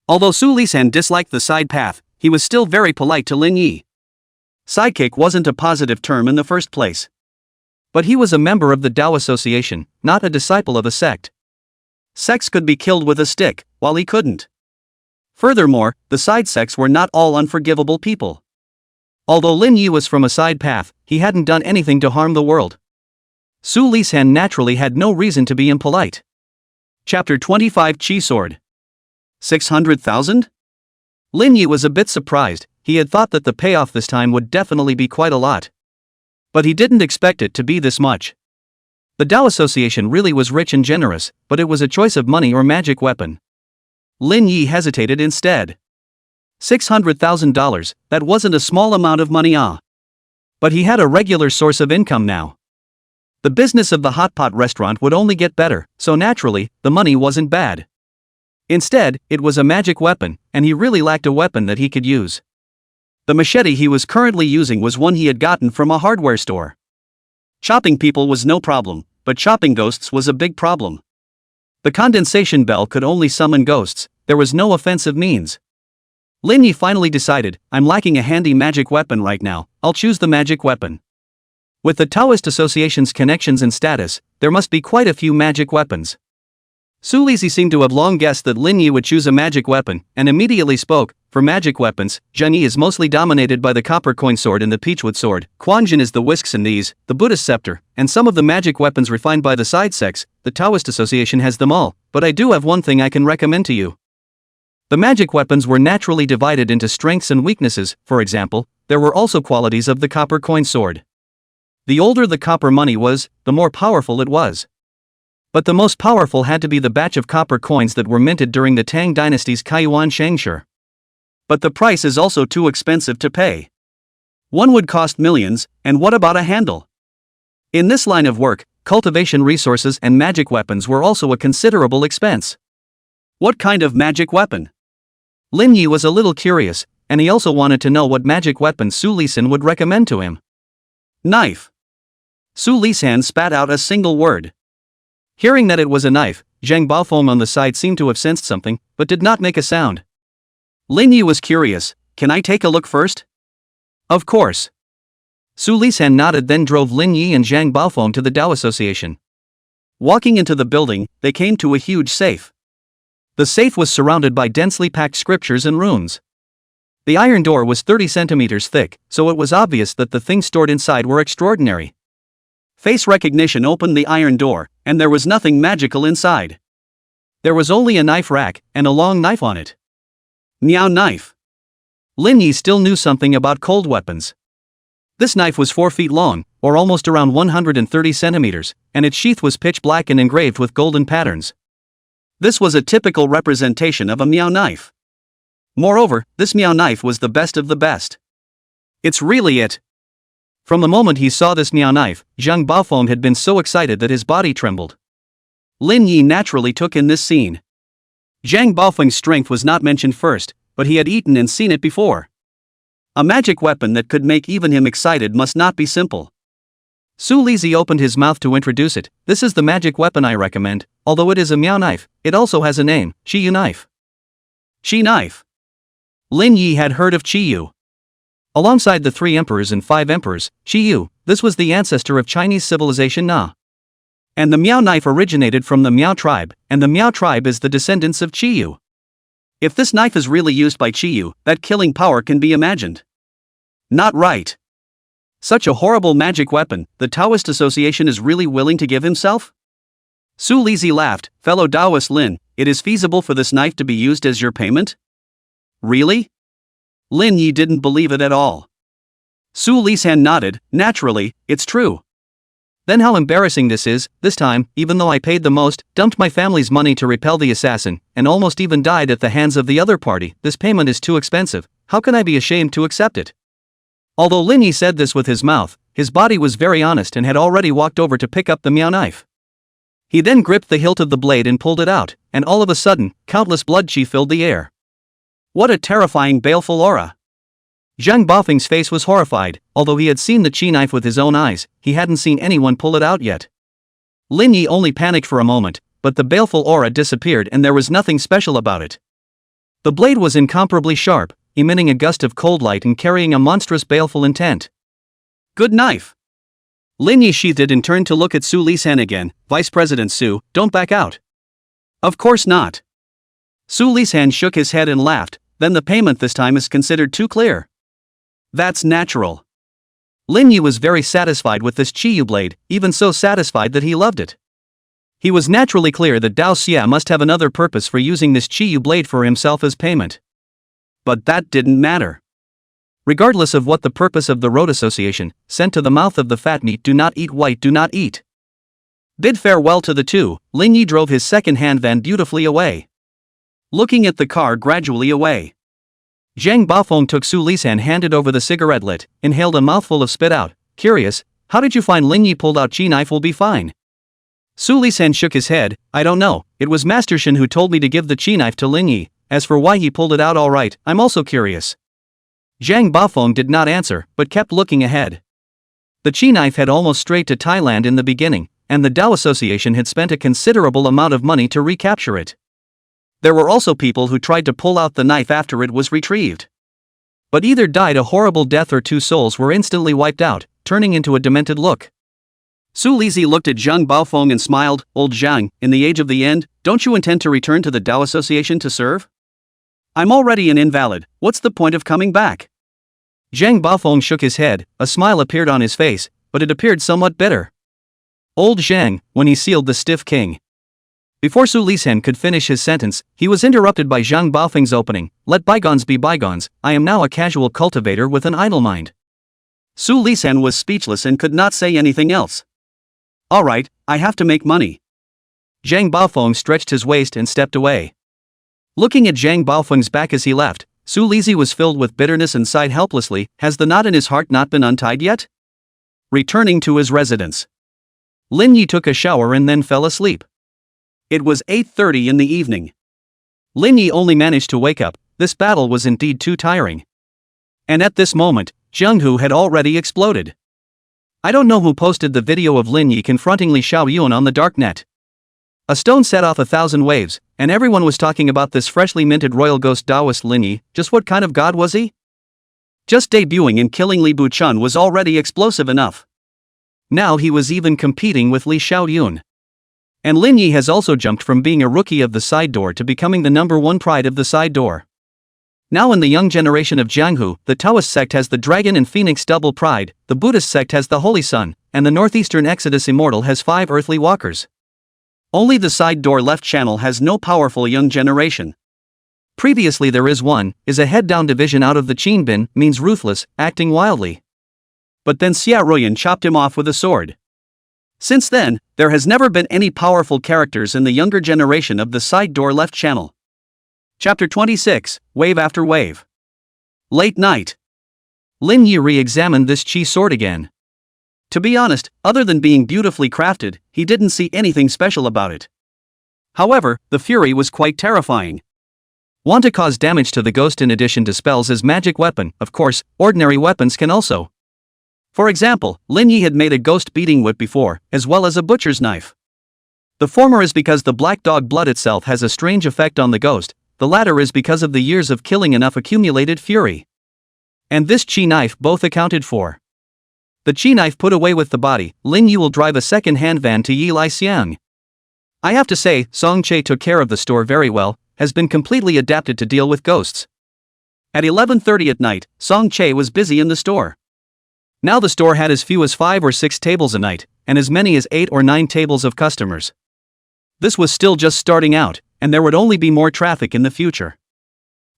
Although Su Lisan disliked the side path, he was still very polite to Lin Yi. Sidekick wasn't a positive term in the first place. But he was a member of the Dao Association, not a disciple of a sect. Sects could be killed with a stick, while he couldn't. Furthermore, the side sects were not all unforgivable people. Although Lin Yi was from a side path, he hadn't done anything to harm the world. Su Lisan naturally had no reason to be impolite. Chapter 25 Chi Sword. 600,000? Lin Yi was a bit surprised. He had thought that the payoff this time would definitely be quite a lot. But he didn't expect it to be this much. The Dao Association really was rich and generous, but it was a choice of money or magic weapon. Lin Yi hesitated instead. $600,000, that wasn't a small amount of money But he had a regular source of income now. The business of the hot pot restaurant would only get better, so naturally, the money wasn't bad. Instead, it was a magic weapon, and he really lacked a weapon that he could use. The machete he was currently using was one he had gotten from a hardware store. Chopping people was no problem, but chopping ghosts was a big problem. The condensation bell could only summon ghosts, there was no offensive means. Lin Yi finally decided, I'm lacking a handy magic weapon right now, I'll choose the magic weapon. With the Taoist Association's connections and status, there must be quite a few magic weapons. Su Lizi seemed to have long guessed that Lin Yi would choose a magic weapon, and immediately spoke. For magic weapons, Zhengyi is mostly dominated by the copper coin sword and the peachwood sword, Quanjin is the whisks and these, the Buddhist scepter, and some of the magic weapons refined by the side sects. The Taoist Association has them all, but I do have one thing I can recommend to you. The magic weapons were naturally divided into strengths and weaknesses. For example, there were also qualities of the copper coin sword. The older the copper money was, the more powerful it was. But the most powerful had to be the batch of copper coins that were minted during the Tang dynasty's Kaiyuan Shangshi. But the price is also too expensive to pay. One would cost millions, and what about a handle? In this line of work, cultivation resources and magic weapons were also a considerable expense. What kind of magic weapon? Lin Yi was a little curious, and he also wanted to know what magic weapon Su Lisan would recommend to him. Knife. Su Lisan spat out a single word. Hearing that it was a knife, Zhang Baofeng on the side seemed to have sensed something, but did not make a sound. Lin Yi was curious, can I take a look first? Of course. Su Lisan nodded, then drove Lin Yi and Zhang Baofeng to the Dao Association. Walking into the building, they came to a huge safe. The safe was surrounded by densely packed scriptures and runes. The iron door was 30 centimeters thick, so it was obvious that the things stored inside were extraordinary. Face recognition opened the iron door, and there was nothing magical inside. There was only a knife rack, and a long knife on it. Miao knife. Lin Yi still knew something about cold weapons. This knife was 4 feet long, or almost around 130 centimeters, and its sheath was pitch black and engraved with golden patterns. This was a typical representation of a Miao knife. Moreover, this Miao knife was the best of the best. It's really it. From the moment he saw this Miao knife, Zhang Baofeng had been so excited that his body trembled. Lin Yi naturally took in this scene. Zhang Baofeng's strength was not mentioned first, but he had eaten and seen it before. A magic weapon that could make even him excited must not be simple. Su Lizi opened his mouth to introduce it. This is the magic weapon I recommend. Although it is a Miao knife, it also has a name, Qiyu knife. Qi knife. Lin Yi had heard of Qiyu. Alongside the 3 emperors and 5 emperors, Qiyu, this was the ancestor of Chinese civilization Na. And the Miao knife originated from the Miao tribe, and the Miao tribe is the descendants of Qiyu. If this knife is really used by Qiyu, that killing power can be imagined. Not right. Such a horrible magic weapon, the Taoist Association is really willing to give himself? Su Lizi laughed, fellow Taoist Lin, it is feasible for this knife to be used as your payment? Really? Lin Yi didn't believe it at all. Su Lisan nodded, naturally, it's true. Then how embarrassing this is, this time, even though I paid the most, dumped my family's money to repel the assassin, and almost even died at the hands of the other party, this payment is too expensive, how can I be ashamed to accept it? Although Lin Yi said this with his mouth, his body was very honest and had already walked over to pick up the Miao knife. He then gripped the hilt of the blade and pulled it out, and all of a sudden, countless blood qi filled the air. What a terrifying baleful aura! Zhang Baofeng's face was horrified, although he had seen the qi knife with his own eyes, he hadn't seen anyone pull it out yet. Lin Yi only panicked for a moment, but the baleful aura disappeared and there was nothing special about it. The blade was incomparably sharp, emitting a gust of cold light and carrying a monstrous baleful intent. Good knife! Lin Yi sheathed it and turned to look at Su Lisan again. Vice President Su, don't back out. Of course not. Su Lisan shook his head and laughed, then the payment this time is considered too clear. That's natural. Lin Yi was very satisfied with this Qiyu blade, even so satisfied that he loved it. He was naturally clear that Dao Xia must have another purpose for using this Qiyu blade for himself as payment. But that didn't matter. Regardless of what the purpose of the road association, sent to the mouth of the fat meat do not eat white do not eat. Bid farewell to the two, Lin Yi drove his second-hand van beautifully away. Looking at the car gradually away. Zhang Baofeng took Su Lisan handed over the cigarette lit, inhaled a mouthful of spit out, curious, how did you find Lin Yi pulled out qi knife will be fine? Su Lisan shook his head, I don't know, it was Master Shen who told me to give the qi knife to Lin Yi, as for why he pulled it out alright, I'm also curious. Zhang Baofeng did not answer, but kept looking ahead. The qi knife had almost strayed to Thailand in the beginning, and the Dao Association had spent a considerable amount of money to recapture it. There were also people who tried to pull out the knife after it was retrieved. But either died a horrible death or 2 souls were instantly wiped out, turning into a demented look. Su Lizi looked at Zhang Baofeng and smiled, Old Zhang, in the age of the end, don't you intend to return to the Dao Association to serve? I'm already an invalid, what's the point of coming back? Zhang Baofeng shook his head, a smile appeared on his face, but it appeared somewhat bitter. Old Zhang, when he sealed the stiff king. Before Su Lisan could finish his sentence, he was interrupted by Zhang Baofeng's opening, let bygones be bygones, I am now a casual cultivator with an idle mind. Su Lisan was speechless and could not say anything else. Alright, I have to make money. Zhang Baofeng stretched his waist and stepped away. Looking at Zhang Baofeng's back as he left, Su Lizi was filled with bitterness and sighed helplessly, has the knot in his heart not been untied yet? Returning to his residence. Lin Yi took a shower and then fell asleep. It was 8:30 in the evening. Lin Yi only managed to wake up, this battle was indeed too tiring. And at this moment, Zheng Hu had already exploded. I don't know who posted the video of Lin Yi confronting Li Xiaoyun on the darknet. A stone set off 1,000 waves, and everyone was talking about this freshly minted royal ghost Taoist Lin Yi, just what kind of god was he? Just debuting and killing Li Buchun was already explosive enough. Now he was even competing with Li Xiaoyun. And Lin Yi has also jumped from being a rookie of the side door to becoming the #1 pride of the side door. Now in the young generation of Jianghu, the Taoist sect has the dragon and phoenix double pride, the Buddhist sect has the holy sun, and the northeastern Exodus immortal has 5 earthly walkers. Only the side door left channel has no powerful young generation. Previously there is one, is a head-down division out of the Qin bin, means ruthless, acting wildly. But then Xia Ruoyan chopped him off with a sword. Since then, there has never been any powerful characters in the younger generation of the side door left channel. Chapter 26, Wave After Wave. Late night. Lin Yi re-examined this qi sword again. To be honest, other than being beautifully crafted, he didn't see anything special about it. However, the fury was quite terrifying. Want to cause damage to the ghost in addition to spells as magic weapon, of course, ordinary weapons can also. For example, Lin Yi had made a ghost beating whip before, as well as a butcher's knife. The former is because the black dog blood itself has a strange effect on the ghost, the latter is because of the years of killing enough accumulated fury. and this chi knife both accounted for. The chi knife put away with the body, Lin Yi will drive a second-hand van to Yi Lai Xiang. I have to say, Song Che took care of the store very well, has been completely adapted to deal with ghosts. At 11:30 at night, Song Che was busy in the store. Now the store had as few as 5 or 6 tables a night, and as many as 8 or 9 tables of customers. This was still just starting out, and there would only be more traffic in the future.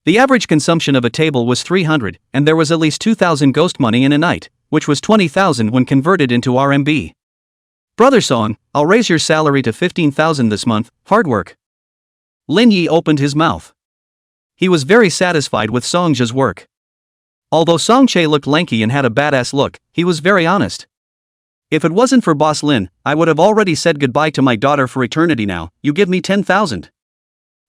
The average consumption of a table was 300, and there was at least 2,000 ghost money in a night, which was 20,000 when converted into RMB. Brother Song, I'll raise your salary to 15,000 this month, hard work. Lin Yi opened his mouth. He was very satisfied with Song Che's work. Although Song Che looked lanky and had a badass look, he was very honest. If it wasn't for Boss Lin, I would have already said goodbye to my daughter for eternity now. You give me 10,000.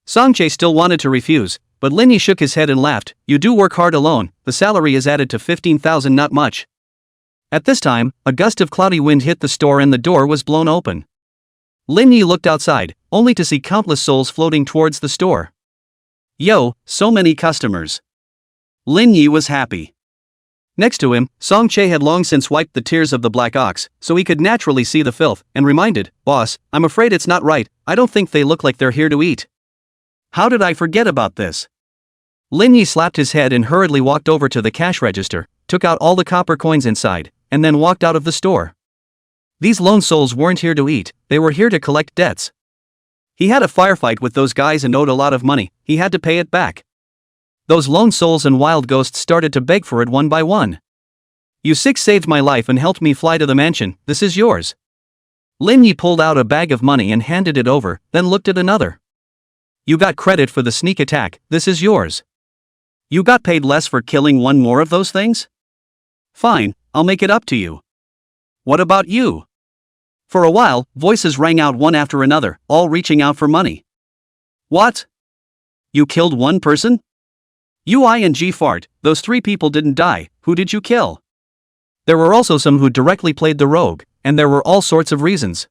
Song Che still wanted to refuse, but Lin Yi shook his head and laughed. You do work hard alone, the salary is added to 15,000, not much. At this time, a gust of cloudy wind hit the store and the door was blown open. Lin Yi looked outside, only to see countless souls floating towards the store. Yo, so many customers. Lin Yi was happy. Next to him, Song Che had long since wiped the tears of the black ox, so he could naturally see the filth, and reminded, Boss, I'm afraid it's not right, I don't think they look like they're here to eat. How did I forget about this? Lin Yi slapped his head and hurriedly walked over to the cash register, took out all the copper coins inside, and then walked out of the store. These lone souls weren't here to eat, they were here to collect debts. He had a firefight with those guys and owed a lot of money, he had to pay it back. Those lone souls and wild ghosts started to beg for it one by one. You 6 saved my life and helped me fly to the mansion, this is yours. Lin Yi pulled out a bag of money and handed it over, then looked at another. You got credit for the sneak attack, this is yours. You got paid less for killing one more of those things? Fine, I'll make it up to you. What about you? For a while, voices rang out one after another, all reaching out for money. What? You killed one person? You fart, those 3 people didn't die, who did you kill? There were also some who directly played the rogue, and there were all sorts of reasons.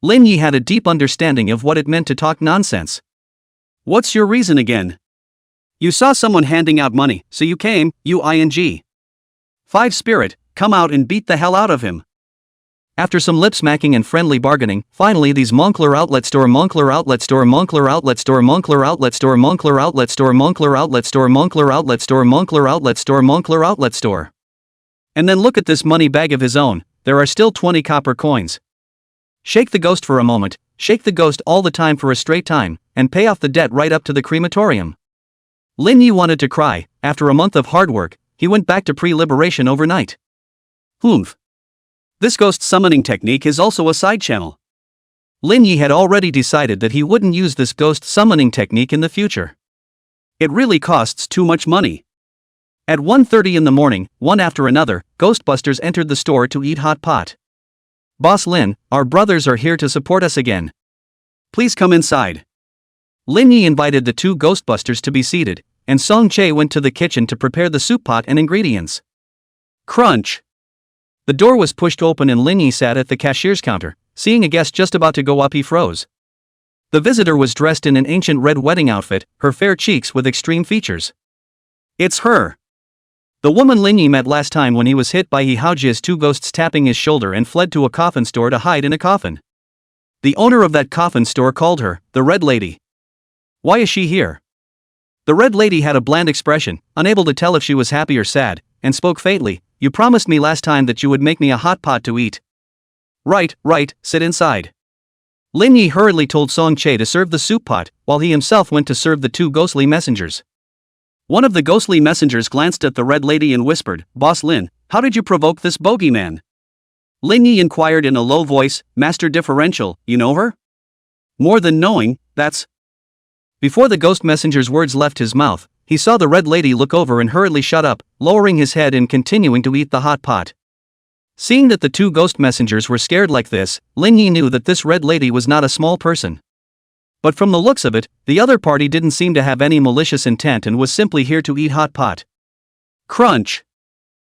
Lin Yi had a deep understanding of what it meant to talk nonsense. What's your reason again? You saw someone handing out money, so you came, you 5 spirit, come out and beat the hell out of him. After some lip smacking and friendly bargaining, finally these Moncler outlet store Moncler outlet store Moncler outlet store Moncler outlet store Moncler outlet store Moncler outlet store Moncler outlet store Moncler outlet store Moncler outlet store. And then look at this money bag of his own, there are still 20 copper coins. Shake the ghost for a moment, shake the ghost all the time for a straight time, and pay off the debt right up to the crematorium. Lin Yi wanted to cry. After a month of hard work, he went back to pre-liberation overnight. Humph. This ghost summoning technique is also a side channel. Lin Yi had already decided that he wouldn't use this ghost summoning technique in the future. It really costs too much money. At 1:30 in the morning, one after another, Ghostbusters entered the store to eat hot pot. Boss Lin, our brothers are here to support us again. Please come inside. Lin Yi invited the 2 Ghostbusters to be seated, and Song Che went to the kitchen to prepare the soup pot and ingredients. Crunch! The door was pushed open and Lin Yi sat at the cashier's counter. Seeing a guest just about to go up, he froze. The visitor was dressed in an ancient red wedding outfit, her fair cheeks with extreme features. It's her. The woman Lin Yi met last time when he was hit by He Haojie's 2 ghosts tapping his shoulder and fled to a coffin store to hide in a coffin. The owner of that coffin store called her, the Red Lady. Why is she here? The Red Lady had a bland expression, unable to tell if she was happy or sad, and spoke faintly. You promised me last time that you would make me a hot pot to eat. Right, sit inside. Lin Yi hurriedly told Song Che to serve the soup pot, while he himself went to serve the 2 ghostly messengers. One of the ghostly messengers glanced at the Red Lady and whispered, Boss Lin, how did you provoke this bogeyman? Lin Yi inquired in a low voice, Master Differential, you know her? More than knowing, that's... Before the ghost messenger's words left his mouth, he saw the Red Lady look over and hurriedly shut up, lowering his head and continuing to eat the hot pot. Seeing that the 2 ghost messengers were scared like this, Lin Yi knew that this Red Lady was not a small person. But from the looks of it, the other party didn't seem to have any malicious intent and was simply here to eat hot pot. Crunch!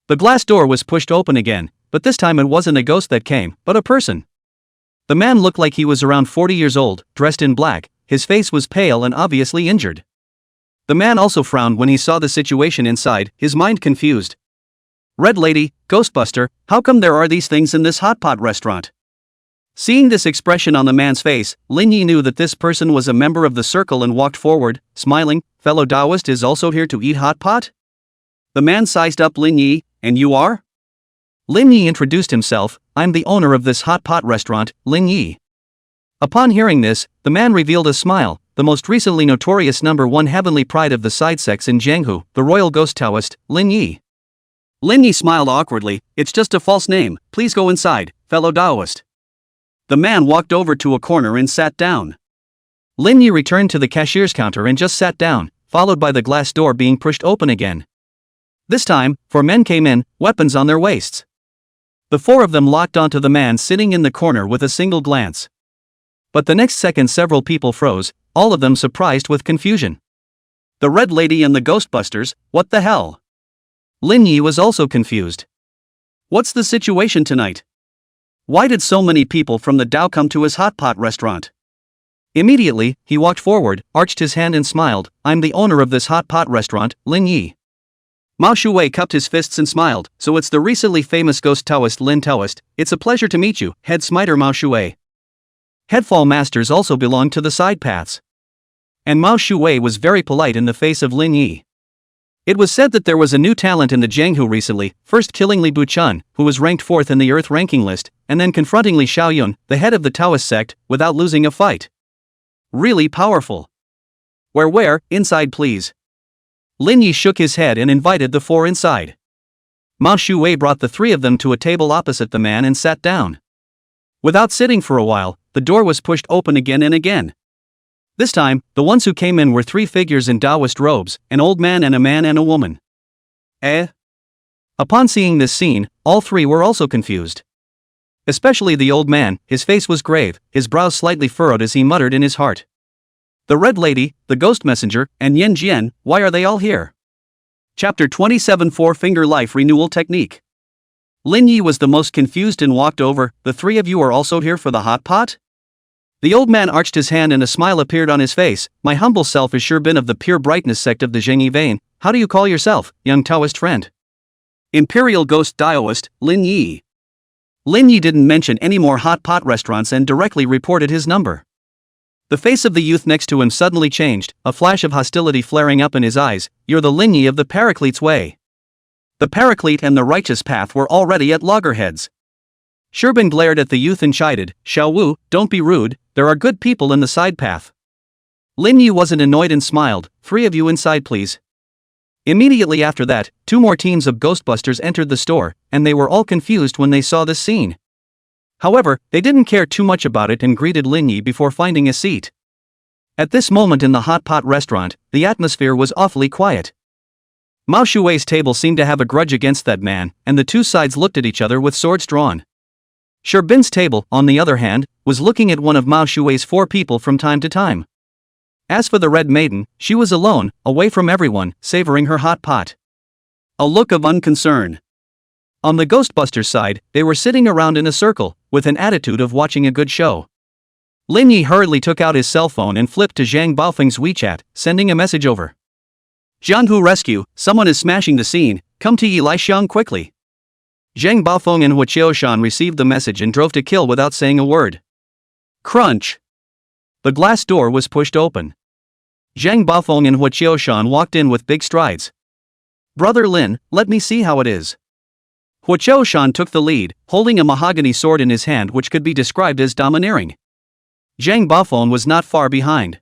The glass door was pushed open again, but this time it wasn't a ghost that came, but a person. The man looked like he was around 40 years old, dressed in black, his face was pale and obviously injured. The man also frowned when he saw the situation inside, his mind confused. Red lady, Ghostbuster, how come there are these things in this hot pot restaurant? Seeing this expression on the man's face, Lin Yi knew that this person was a member of the circle and walked forward, smiling. Fellow Taoist is also here to eat hot pot? The man sized up Lin Yi. And you are? Lin Yi introduced himself. I'm the owner of this hot pot restaurant, Lin Yi. Upon hearing this, the man revealed a smile. The most recently notorious #1 heavenly pride of the side sects in Jianghu, the royal ghost Taoist, Lin Yi. Lin Yi smiled awkwardly. It's just a false name, please go inside, fellow Taoist. The man walked over to a corner and sat down. Lin Yi returned to the cashier's counter and just sat down, followed by the glass door being pushed open again. This time, 4 men came in, weapons on their waists. The 4 of them locked onto the man sitting in the corner with a single glance. But the next second several people froze, all of them surprised with confusion. The red lady and the Ghostbusters, what the hell? Lin Yi was also confused. What's the situation tonight? Why did so many people from the Dao come to his hot pot restaurant? Immediately, he walked forward, arched his hand and smiled. I'm the owner of this hot pot restaurant, Lin Yi. Mao Shuwei cupped his fists and smiled. So it's the recently famous ghost Taoist Lin Taoist. It's a pleasure to meet you, head smiter Mao Shuwei. Headfall masters also belonged to the side paths. And Mao Shuwei was very polite in the face of Lin Yi. It was said that there was a new talent in the Jianghu recently, first killing Li Buchun, who was ranked 4th in the Earth ranking list, and then confronting Li Xiaoyun, the head of the Taoist sect, without losing a fight. Really powerful. Where, inside please. Lin Yi shook his head and invited the 4 inside. Mao Shuwei brought the 3 of them to a table opposite the man and sat down. Without sitting for a while, the door was pushed open again and again. This time, the ones who came in were 3 figures in Taoist robes, an old man and a woman. Upon seeing this scene, all 3 were also confused. Especially the old man, his face was grave, his brows slightly furrowed as he muttered in his heart. The red lady, the ghost messenger, and Yen Jian, why are they all here? Chapter 27 4-Finger Life Renewal Technique. Lin Yi was the most confused and walked over. The 3 of you are also here for the hot pot? The old man arched his hand and a smile appeared on his face. My humble self is sure been of the pure brightness sect of the Zhengyi vein. How do you call yourself, young Taoist friend? Imperial Ghost Taoist, Lin Yi. Lin Yi didn't mention any more hot pot restaurants and directly reported his number. The face of the youth next to him suddenly changed, a flash of hostility flaring up in his eyes. You're the Lin Yi of the Paraclete's way. The Paraclete and the righteous path were already at loggerheads. Sherbin glared at the youth and chided, Xiao Wu, don't be rude, there are good people in the side path. Lin Yi wasn't annoyed and smiled. 3 of you inside please. Immediately after that, 2 more teams of Ghostbusters entered the store, and they were all confused when they saw this scene. However, they didn't care too much about it and greeted Lin Yi before finding a seat. At this moment in the hot pot restaurant, the atmosphere was awfully quiet. Mao Shuwei's table seemed to have a grudge against that man, and the 2 sides looked at each other with swords drawn. Sherbin's table, on the other hand, was looking at one of Mao Shuwei's 4 people from time to time. As for the Red Maiden, she was alone, away from everyone, savoring her hot pot. A look of unconcern. On the Ghostbusters side, they were sitting around in a circle, with an attitude of watching a good show. Lin Yi hurriedly took out his cell phone and flipped to Zhang Baofeng's WeChat, sending a message over. Jianhu rescue, someone is smashing the scene, come to Yi Xiang quickly. Zhang Baofeng and Hua Qiushan received the message and drove to kill without saying a word. Crunch! The glass door was pushed open. Zhang Baofeng and Hua Qiushan walked in with big strides. Brother Lin, let me see how it is. Hua Qiushan took the lead, holding a mahogany sword in his hand which could be described as domineering. Zhang Baofeng was not far behind.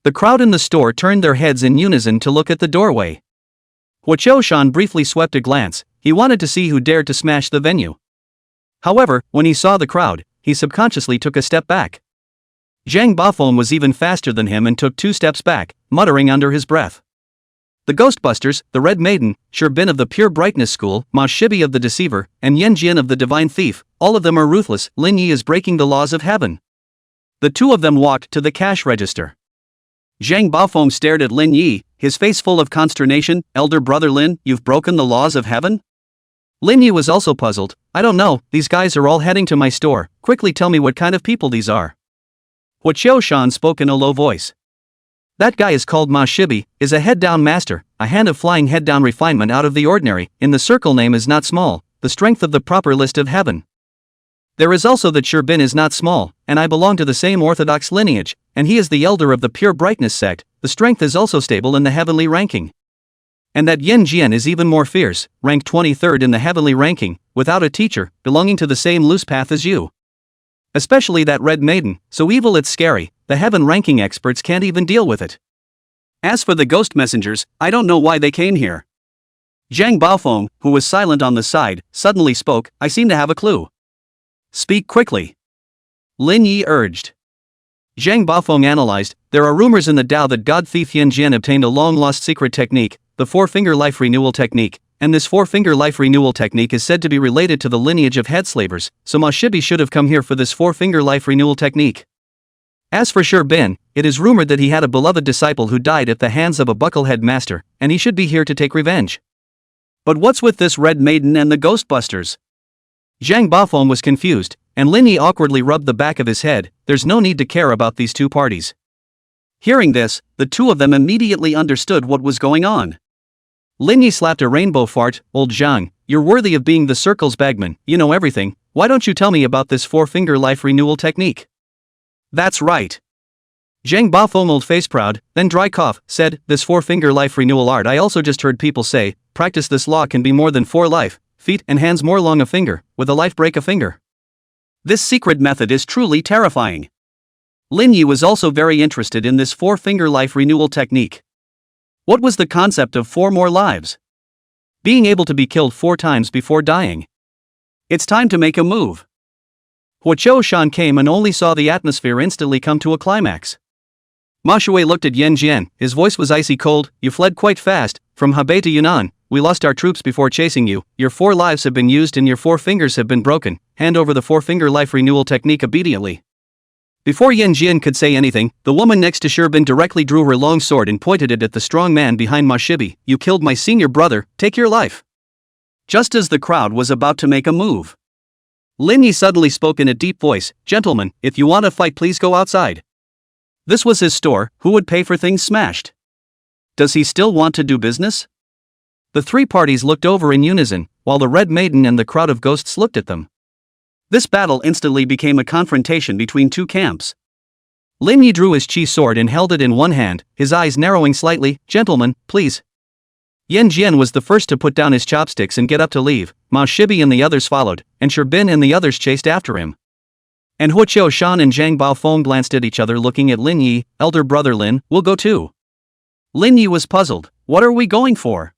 The crowd in the store turned their heads in unison to look at the doorway. Hua Qiushan briefly swept a glance. He wanted to see who dared to smash the venue. However, when he saw the crowd, he subconsciously took a step back. Zhang Baofeng was even faster than him and took 2 steps back, muttering under his breath. The Ghostbusters, the Red Maiden, Sherbin of the Pure Brightness School, Ma Shibi of the Deceiver, and Yen Jian of the Divine Thief, all of them are ruthless. Lin Yi is breaking the laws of heaven. The 2 of them walked to the cash register. Zhang Baofeng stared at Lin Yi, his face full of consternation. Elder brother Lin, you've broken the laws of heaven? Lin Yi was also puzzled. I don't know, these guys are all heading to my store, quickly tell me what kind of people these are. Hua Qiushan spoke in a low voice. That guy is called Ma Shibi, is a head-down master, a hand of flying head-down refinement out of the ordinary, in the circle name is not small, the strength of the proper list of heaven. There is also that Sherbin is not small, and I belong to the same orthodox lineage, and he is the elder of the pure brightness sect, the strength is also stable in the heavenly ranking. And that Yin Jian is even more fierce, ranked 23rd in the heavenly ranking, without a teacher, belonging to the same loose path as you. Especially that red maiden, so evil it's scary, the heaven ranking experts can't even deal with it. As for the ghost messengers, I don't know why they came here. Zhang Baofeng, who was silent on the side, suddenly spoke, I seem to have a clue. Speak quickly. Lin Yi urged. Zhang Baofeng analyzed, there are rumors in the Tao that god thief Yin Jian obtained a long-lost secret technique, the four-finger life renewal technique, and this four-finger life renewal technique is said to be related to the lineage of head slavers, so Ma Shibi should have come here for this four-finger life renewal technique. As for Sherbin, it is rumored that he had a beloved disciple who died at the hands of a bucklehead master, and he should be here to take revenge. But what's with this red maiden and the ghostbusters? Zhang Baofeng was confused, and Lin Yi awkwardly rubbed the back of his head, there's no need to care about these two parties. Hearing this, the two of them immediately understood what was going on. Lin Yi slapped a rainbow fart, old Zhang, you're worthy of being the circle's bagman, you know everything, why don't you tell me about this four-finger life renewal technique? That's right. Zhang Baofeng, old face proud, then dry cough, said, this four-finger life renewal art I also just heard people say, practice this law can be more than 4 life, feet and hands more long a finger, with a life break a finger. This secret method is truly terrifying. Lin Yi was also very interested in this four-finger life renewal technique. What was the concept of 4 more lives? Being able to be killed 4 times before dying. It's time to make a move. Huo Shan came and only saw the atmosphere instantly come to a climax. Ma Shui looked at Yin Jian, his voice was icy cold, you fled quite fast, from Hebei to Yunnan, we lost our troops before chasing you, your 4 lives have been used and your 4 fingers have been broken, hand over the four-finger life renewal technique immediately. Before Yin Jian could say anything, the woman next to Sherbin directly drew her long sword and pointed it at the strong man behind Ma Shibi, you killed my senior brother, take your life. Just as the crowd was about to make a move. Lin Yi suddenly spoke in a deep voice, gentlemen, if you want to fight please go outside. This was his store, who would pay for things smashed? Does he still want to do business? The 3 parties looked over in unison, while the red maiden and the crowd of ghosts looked at them. This battle instantly became a confrontation between 2 camps. Lin Yi drew his chi sword and held it in one hand, his eyes narrowing slightly, gentlemen, please. Yin Jian was the first to put down his chopsticks and get up to leave, Ma Shibi and the others followed, and Sherbin and the others chased after him. And Huo Shan and Zhang Baofeng glanced at each other looking at Lin Yi, elder brother Lin, we'll go too. Lin Yi was puzzled, what are we going for?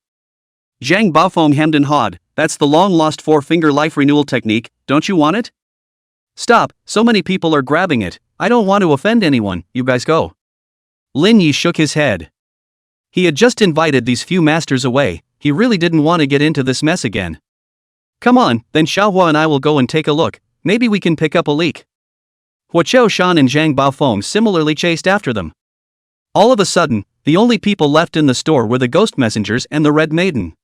Zhang Baofeng hemmed and hawed, that's the long-lost four-finger life renewal technique, don't you want it? Stop, so many people are grabbing it, I don't want to offend anyone, you guys go. Lin Yi shook his head. He had just invited these few masters away, he really didn't want to get into this mess again. Come on, then Xiaohua and I will go and take a look, maybe we can pick up a leak. Huo Shan and Zhang Baofeng similarly chased after them. All of a sudden, the only people left in the store were the ghost messengers and the red maiden.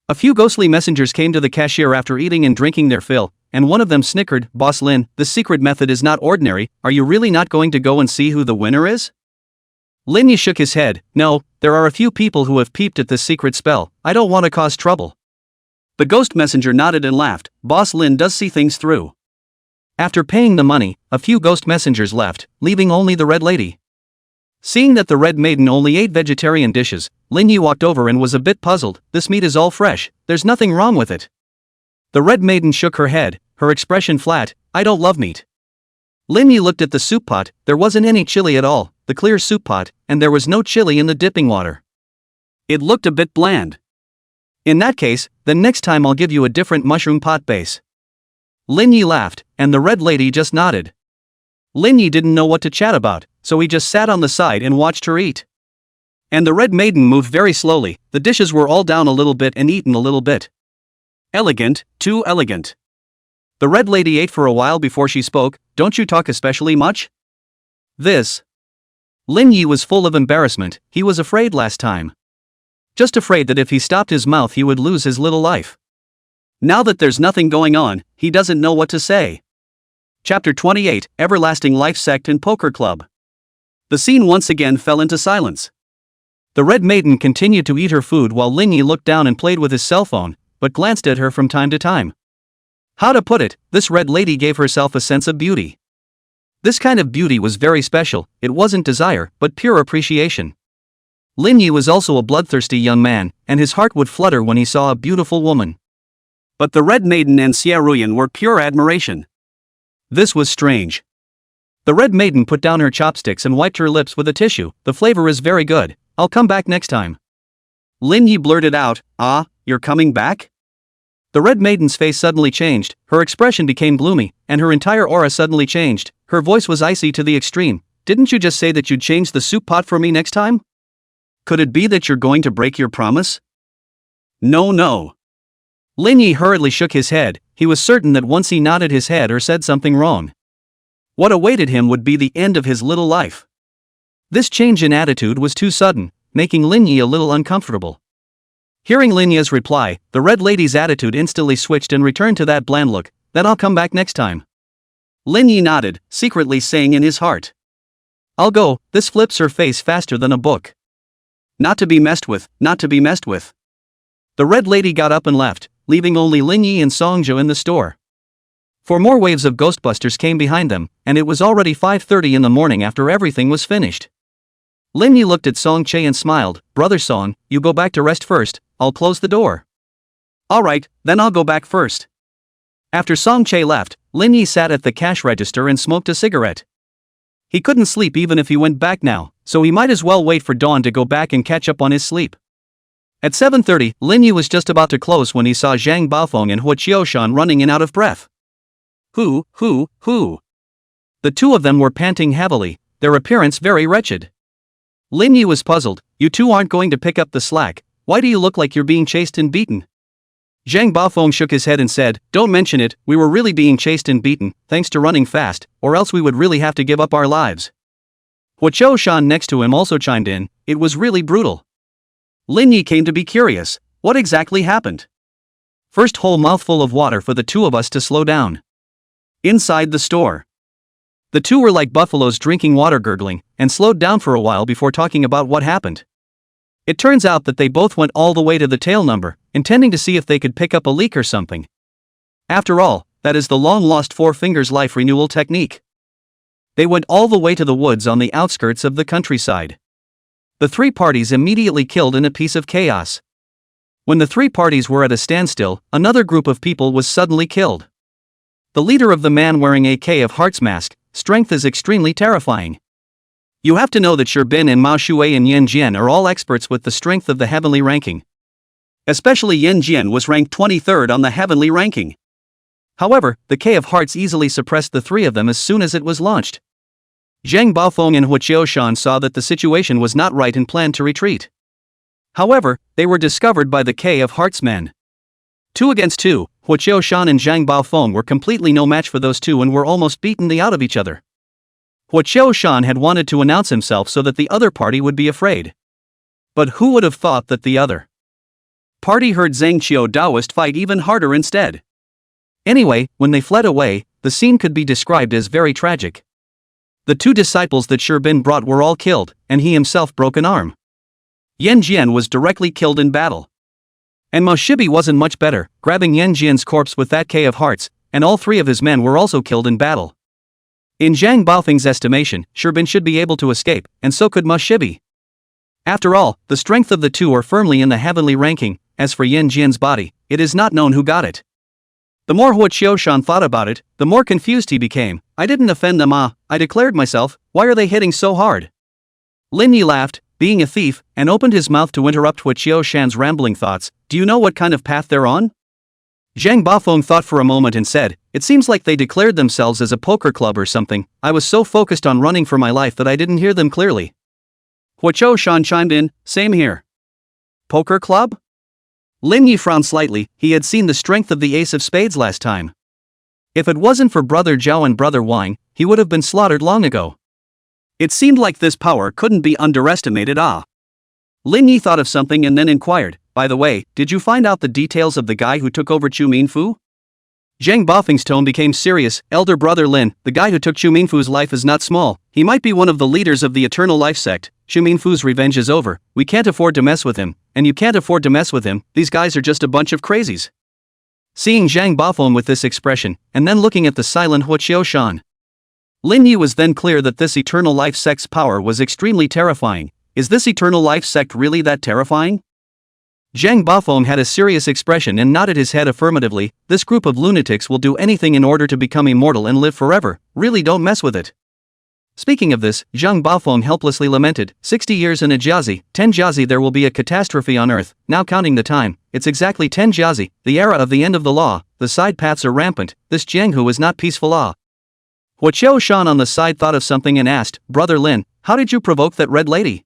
A few ghostly messengers came to the cashier after eating and drinking their fill, and one of them snickered, Boss Lin, this secret method is not ordinary, are you really not going to go and see who the winner is? Lin Yi shook his head, no, there are a few people who have peeped at this secret spell, I don't want to cause trouble. The ghost messenger nodded and laughed, Boss Lin does see things through. After paying the money, a few ghost messengers left, leaving only the red lady. Seeing that the red maiden only ate vegetarian dishes, Lin Yi walked over and was a bit puzzled, this meat is all fresh, there's nothing wrong with it. The red maiden shook her head, her expression flat, I don't love meat. Lin Yi looked at the soup pot, there wasn't any chili at all, the clear soup pot, and there was no chili in the dipping water. It looked a bit bland. In that case, then next time I'll give you a different mushroom pot base. Lin Yi laughed, and the red lady just nodded. Lin Yi didn't know what to chat about, so he just sat on the side and watched her eat. And the red maiden moved very slowly, the dishes were all down a little bit and eaten a little bit. Elegant, too elegant. The red lady ate for a while before she spoke, don't you talk especially much? This. Lin Yi was full of embarrassment, he was afraid last time. Just afraid that if he stopped his mouth he would lose his little life. Now that there's nothing going on, he doesn't know what to say. Chapter 28, Everlasting Life Sect and Poker Club. The scene once again fell into silence. The Red Maiden continued to eat her food while Lin Yi looked down and played with his cell phone, but glanced at her from time to time. How to put it, this red lady gave herself a sense of beauty. This kind of beauty was very special, it wasn't desire, but pure appreciation. Lin Yi was also a bloodthirsty young man, and his heart would flutter when he saw a beautiful woman. But the Red Maiden and Xia Ruyan were pure admiration. This was strange. The Red Maiden put down her chopsticks and wiped her lips with a tissue. The flavor is very good, I'll come back next time. Lin Yi blurted out, "Ah, you're coming back?" The Red Maiden's face suddenly changed, her expression became gloomy, and her entire aura suddenly changed. Her voice was icy to the extreme. "Didn't you just say that you'd change the soup pot for me next time? Could it be that you're going to break your promise?" No. Lin Yi hurriedly shook his head. He was certain that once he nodded his head or said something wrong, what awaited him would be the end of his little life. This change in attitude was too sudden, making Lin Yi a little uncomfortable. Hearing Lin Yi's reply, the Red Lady's attitude instantly switched and returned to that bland look, "Then I'll come back next time." Lin Yi nodded, secretly saying in his heart, "I'll go." This flips her face faster than a book. Not to be messed with, not to be messed with. The Red Lady got up and left, leaving only Lin Yi and Songzhou in the store. 4 more waves of Ghostbusters came behind them, and it was already 5:30 in the morning after everything was finished. Lin Yi looked at Song Che and smiled, "Brother Song, you go back to rest first, I'll close the door." "Alright, then I'll go back first." After Song Che left, Lin Yi sat at the cash register and smoked a cigarette. He couldn't sleep even if he went back now, so he might as well wait for dawn to go back and catch up on his sleep. At 7:30, Lin Yi was just about to close when he saw Zhang Baofeng and Hua Qiushan running in out of breath. Who? The two of them were panting heavily, their appearance very wretched. Lin Yi was puzzled. "You two aren't going to pick up the slack, why do you look like you're being chased and beaten?" Zhang Baofeng shook his head and said, "Don't mention it, we were really being chased and beaten, thanks to running fast, or else we would really have to give up our lives." Hua Qiushan next to him also chimed in, "It was really brutal." Lin Yi came to be curious, what exactly happened? First whole mouthful of water for the two of us to slow down. Inside the store, the two were like buffaloes drinking water, gurgling, and slowed down for a while before talking about what happened. It turns out that they both went all the way to the tail number, intending to see if they could pick up a leak or something. After all, that is the long-lost Four Fingers life renewal technique. They went all the way to the woods on the outskirts of the countryside. The 3 parties immediately killed in a piece of chaos. When the 3 parties were at a standstill, another group of people was suddenly killed. The leader of the man wearing a K of Hearts mask, strength is extremely terrifying. You have to know that Sherbin and Mao Shui and Yan Jian are all experts with the strength of the heavenly ranking. Especially Yan Jian was ranked 23rd on the heavenly ranking. However, the K of Hearts easily suppressed the 3 of them as soon as it was launched. Zhang Baofeng and Hua Qiushan saw that the situation was not right and planned to retreat. However, they were discovered by the K of Hearts men. 2 against 2, Hua Qiushan and Zhang Baofeng were completely no match for those two and were almost beaten out of each other. Hua Qiushan had wanted to announce himself so that the other party would be afraid. But who would have thought that the other party heard Zhang Qiu Daoist fight even harder instead? Anyway, when they fled away, the scene could be described as very tragic. The 2 disciples that Sherbin brought were all killed, and he himself broke an arm. Yan Jian was directly killed in battle. And Mao Shibi wasn't much better, grabbing Yan Jian's corpse with that K of Hearts, and all 3 of his men were also killed in battle. In Zhang Baofeng's estimation, Sherbin should be able to escape, and so could Mao Shibi. After all, the strength of the 2 are firmly in the heavenly ranking. As for Yan Jian's body, it is not known who got it. The more Hua Qiushan thought about it, the more confused he became. "I didn't offend them, I declared myself, why are they hitting so hard?" Lin Yi laughed, being a thief, and opened his mouth to interrupt Hua Qiushan's rambling thoughts. "Do you know what kind of path they're on?" Zhang Baofeng thought for a moment and said, "It seems like they declared themselves as a poker club or something. I was so focused on running for my life that I didn't hear them clearly." Hua Qiushan chimed in, "Same here." Poker club? Lin Yi frowned slightly. He had seen the strength of the Ace of Spades last time. If it wasn't for Brother Zhao and Brother Wang, he would have been slaughtered long ago. It seemed like this power couldn't be underestimated. Lin Yi thought of something and then inquired, "By the way, did you find out the details of the guy who took over Chu Minfu?" Zhang Bafeng's tone became serious. Elder brother Lin, the guy who took Xu Minfu's life is not small. He might be one of the leaders of the Eternal Life sect. Xu Minfu's revenge is over. We can't afford to mess with him, and you can't afford to mess with him. These guys are just a bunch of crazies. Seeing Zhang Bafeng with this expression, and then looking at the silent Huoqiu Shan, Lin Yi was then clear that this Eternal Life sect's power was extremely terrifying. Is this Eternal Life sect really that terrifying? Zhang Bafeng had a serious expression and nodded his head affirmatively. This group of lunatics will do anything in order to become immortal and live forever. Really don't mess with it. Speaking of this, Zhang Bafeng helplessly lamented, 60 years in a jiazi, 10 jiazi there will be a catastrophe on earth. Now counting the time, it's exactly 10 jiazi, the era of the end of the law. The side paths are rampant. This Jianghu is not peaceful. Huoqiu Shan on the side thought of something and asked, Brother Lin, how did you provoke that red lady?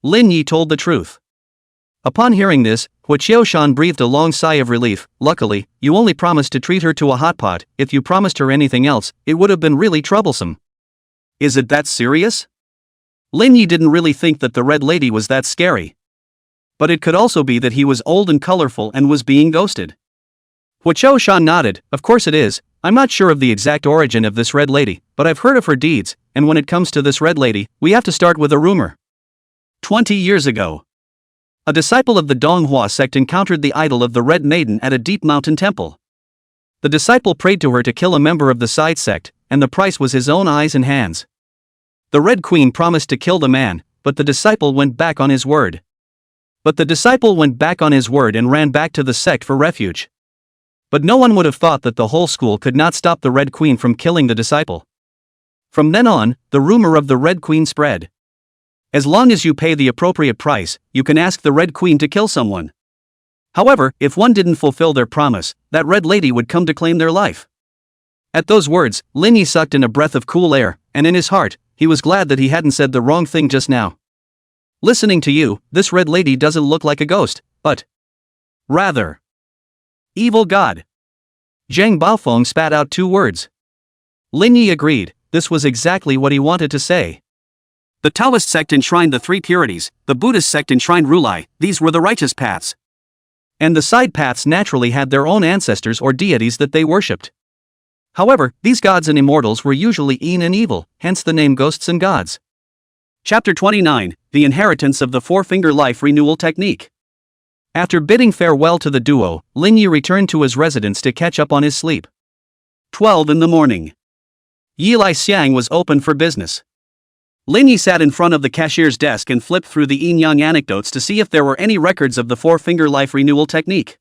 Lin Yi told the truth. Upon hearing this, Huoqiu Shan breathed a long sigh of relief. Luckily, you only promised to treat her to a hot pot. If you promised her anything else, it would have been really troublesome. Is it that serious? Lin Yi didn't really think that the red lady was that scary. But it could also be that he was old and colorful and was being ghosted. Huoqiu Shan nodded, of course it is. I'm not sure of the exact origin of this red lady, but I've heard of her deeds, and when it comes to this red lady, we have to start with a rumor. 20 years ago, a disciple of the Donghua sect encountered the idol of the Red Maiden at a deep mountain temple. The disciple prayed to her to kill a member of the side sect, and the price was his own eyes and hands. The Red Queen promised to kill the man, but the disciple went back on his word. And ran back to the sect for refuge. But no one would have thought that the whole school could not stop the Red Queen from killing the disciple. From then on, the rumor of the Red Queen spread. As long as you pay the appropriate price, you can ask the Red Queen to kill someone. However, if one didn't fulfill their promise, that red lady would come to claim their life. At those words, Lin Yi sucked in a breath of cool air, and in his heart, he was glad that he hadn't said the wrong thing just now. Listening to you, this red lady doesn't look like a ghost, but rather evil god. Zhang Baofeng spat out 2 words. Lin Yi agreed, this was exactly what he wanted to say. The Taoist sect enshrined the 3 purities, the Buddhist sect enshrined Rulai, these were the righteous paths. And the side paths naturally had their own ancestors or deities that they worshipped. However, these gods and immortals were usually yin and evil, hence the name ghosts and gods. Chapter 29, The Inheritance of the Four-Finger Life Renewal Technique. After bidding farewell to the duo, Lin Yi returned to his residence to catch up on his sleep. 12 in the morning. Yilai Xiang was open for business. Lin Yi sat in front of the cashier's desk and flipped through the yin-yang anecdotes to see if there were any records of the Four-Finger Life Renewal Technique.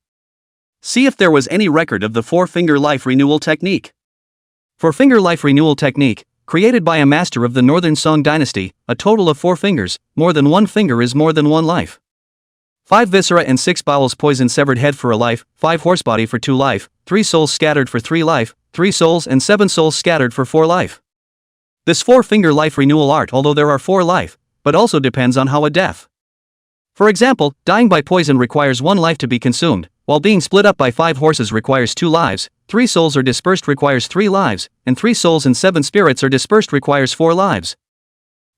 Four-Finger Life Renewal Technique, created by a master of the Northern Song Dynasty, a total of 4 fingers, more than 1 finger is more than 1 life. 5 viscera and 6 bowels poison severed head for a life, 5 horsebody for 2 life, 3 souls scattered for 3 life, 3 souls and 7 souls scattered for 4 life. This 4-finger life renewal art, although there are 4 life, but also depends on how a death. For example, dying by poison requires 1 life to be consumed, while being split up by 5 horses requires 2 lives, 3 souls are dispersed requires 3 lives, and 3 souls and 7 spirits are dispersed requires 4 lives.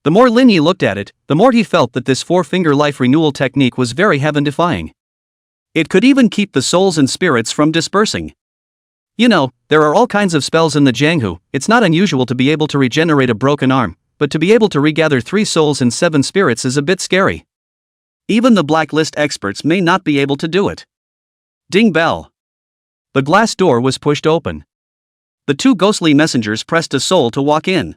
The more Lin Yi looked at it, the more he felt that this 4-finger life renewal technique was very heaven-defying. It could even keep the souls and spirits from dispersing. You know, there are all kinds of spells in the Jianghu. It's not unusual to be able to regenerate a broken arm, but to be able to regather 3 souls and 7 spirits is a bit scary. Even the blacklist experts may not be able to do it. Ding bell. The glass door was pushed open. The 2 ghostly messengers pressed a soul to walk in.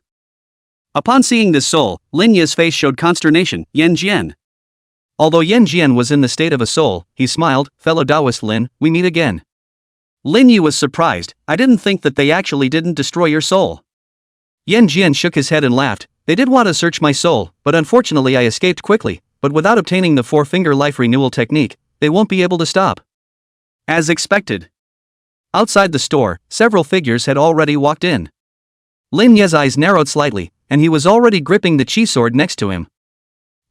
Upon seeing this soul, Lin Yi's face showed consternation. Yan Jian. Although Yan Jian was in the state of a soul, he smiled, fellow Taoist Lin, we meet again. Lin Yi was surprised, I didn't think that they actually didn't destroy your soul. Yan Jian shook his head and laughed, they did want to search my soul, but unfortunately I escaped quickly, but without obtaining the 4-finger life renewal technique, they won't be able to stop. As expected. Outside the store, several figures had already walked in. Lin Yi's eyes narrowed slightly, and he was already gripping the chi sword next to him.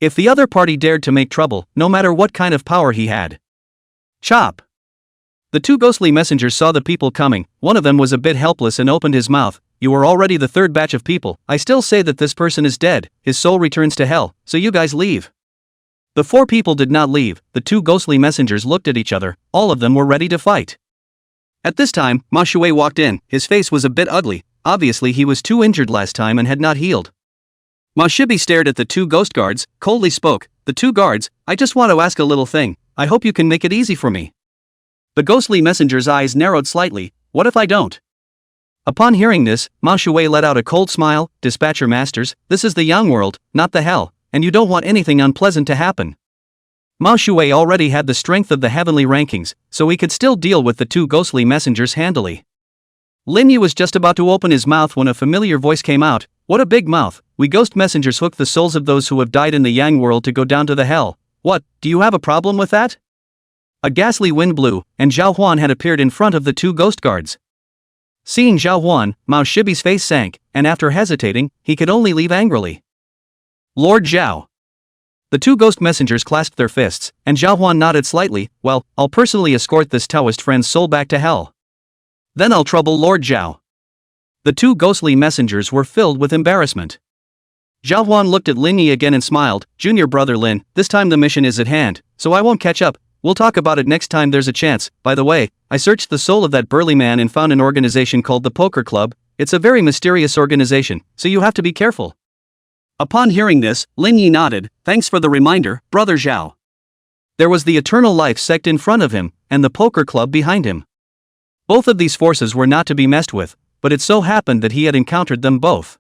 If the other party dared to make trouble, no matter what kind of power he had. Chop! The 2 ghostly messengers saw the people coming. One of them was a bit helpless and opened his mouth. You are already the 3rd batch of people. I still say that this person is dead, his soul returns to hell, so you guys leave. The 4 people did not leave. The 2 ghostly messengers looked at each other, all of them were ready to fight. At this time, Ma Shui walked in. His face was a bit ugly. Obviously he was too injured last time and had not healed. Ma Shibi stared at the two ghost guards, coldly spoke, "The two guards, I just want to ask a little thing. I hope you can make it easy for me." The ghostly messenger's eyes narrowed slightly. "What if I don't?" Upon hearing this, Ma Shui let out a cold smile. "Dispatcher masters, this is the Yang world, not the hell, and you don't want anything unpleasant to happen." Ma Shui already had the strength of the heavenly rankings, so he could still deal with the two ghostly messengers handily. Lin Yi was just about to open his mouth when a familiar voice came out. "What a big mouth. We ghost messengers hook the souls of those who have died in the Yang world to go down to the hell. What, do you have a problem with that?" A ghastly wind blew, and Zhao Huan had appeared in front of the two ghost guards. Seeing Zhao Huan, Mao Shibi's face sank, and after hesitating, he could only leave angrily. "Lord Zhao." The two ghost messengers clasped their fists, and Zhao Huan nodded slightly. "Well, I'll personally escort this Taoist friend's soul back to hell. Then I'll trouble Lord Zhao." The two ghostly messengers were filled with embarrassment. Zhao Huan looked at Lin Yi again and smiled. "Junior brother Lin, this time the mission is at hand, so I won't catch up. We'll talk about it next time there's a chance. By the way, I searched the soul of that burly man and found an organization called the Poker Club. It's a very mysterious organization, so you have to be careful." Upon hearing this, Lin Yi nodded. "Thanks for the reminder, brother Zhao." There was the Eternal Life sect in front of him, and the Poker Club behind him. Both of these forces were not to be messed with, but it so happened that he had encountered them both.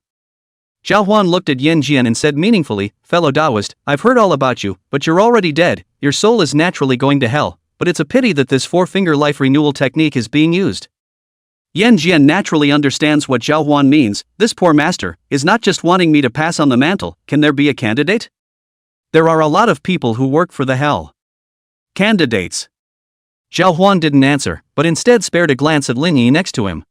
Zhao Huan looked at Yan Jian and said meaningfully, "Fellow Taoist, I've heard all about you, but you're already dead. Your soul is naturally going to hell, but it's a pity that this four-finger life renewal technique is being used." Yan Jian naturally understands what Zhao Huan means. This poor master is not just wanting me to pass on the mantle. Can there be a candidate? There are a lot of people who work for the hell. Candidates. Zhao Huan didn't answer, but instead spared a glance at Lin Yi next to him.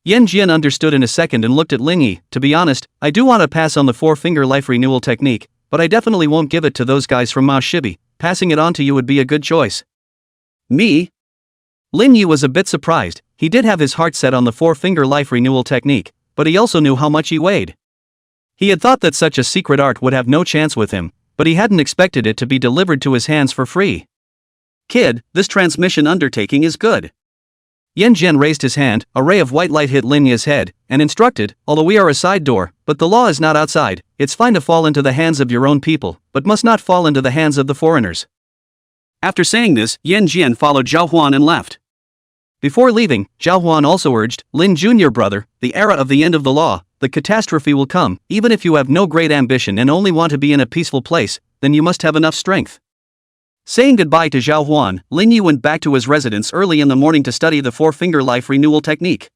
Yan Jian understood in a second and looked at Lin Yi. "To be honest, I do want to pass on the four-finger life renewal technique, but I definitely won't give it to those guys from Mao Shibi. Passing it on to you would be a good choice." "Me?" Lin Yi was a bit surprised. He did have his heart set on the four-finger life renewal technique, but he also knew how much he weighed. He had thought that such a secret art would have no chance with him, but he hadn't expected it to be delivered to his hands for free. "Kid, this transmission undertaking is good." Yan Jian raised his hand. A ray of white light hit Lin Yi's head, and instructed, "Although we are a side door, but the law is not outside. It's fine to fall into the hands of your own people, but must not fall into the hands of the foreigners." After saying this, Yan Jian followed Zhao Huan and left. Before leaving, Zhao Huan also urged, "Lin Junior brother, the era of the end of the law, the catastrophe will come. Even if you have no great ambition and only want to be in a peaceful place, then you must have enough strength." Saying goodbye to Zhao Huan, Lin Yi went back to his residence early in the morning to study the four-finger life renewal technique.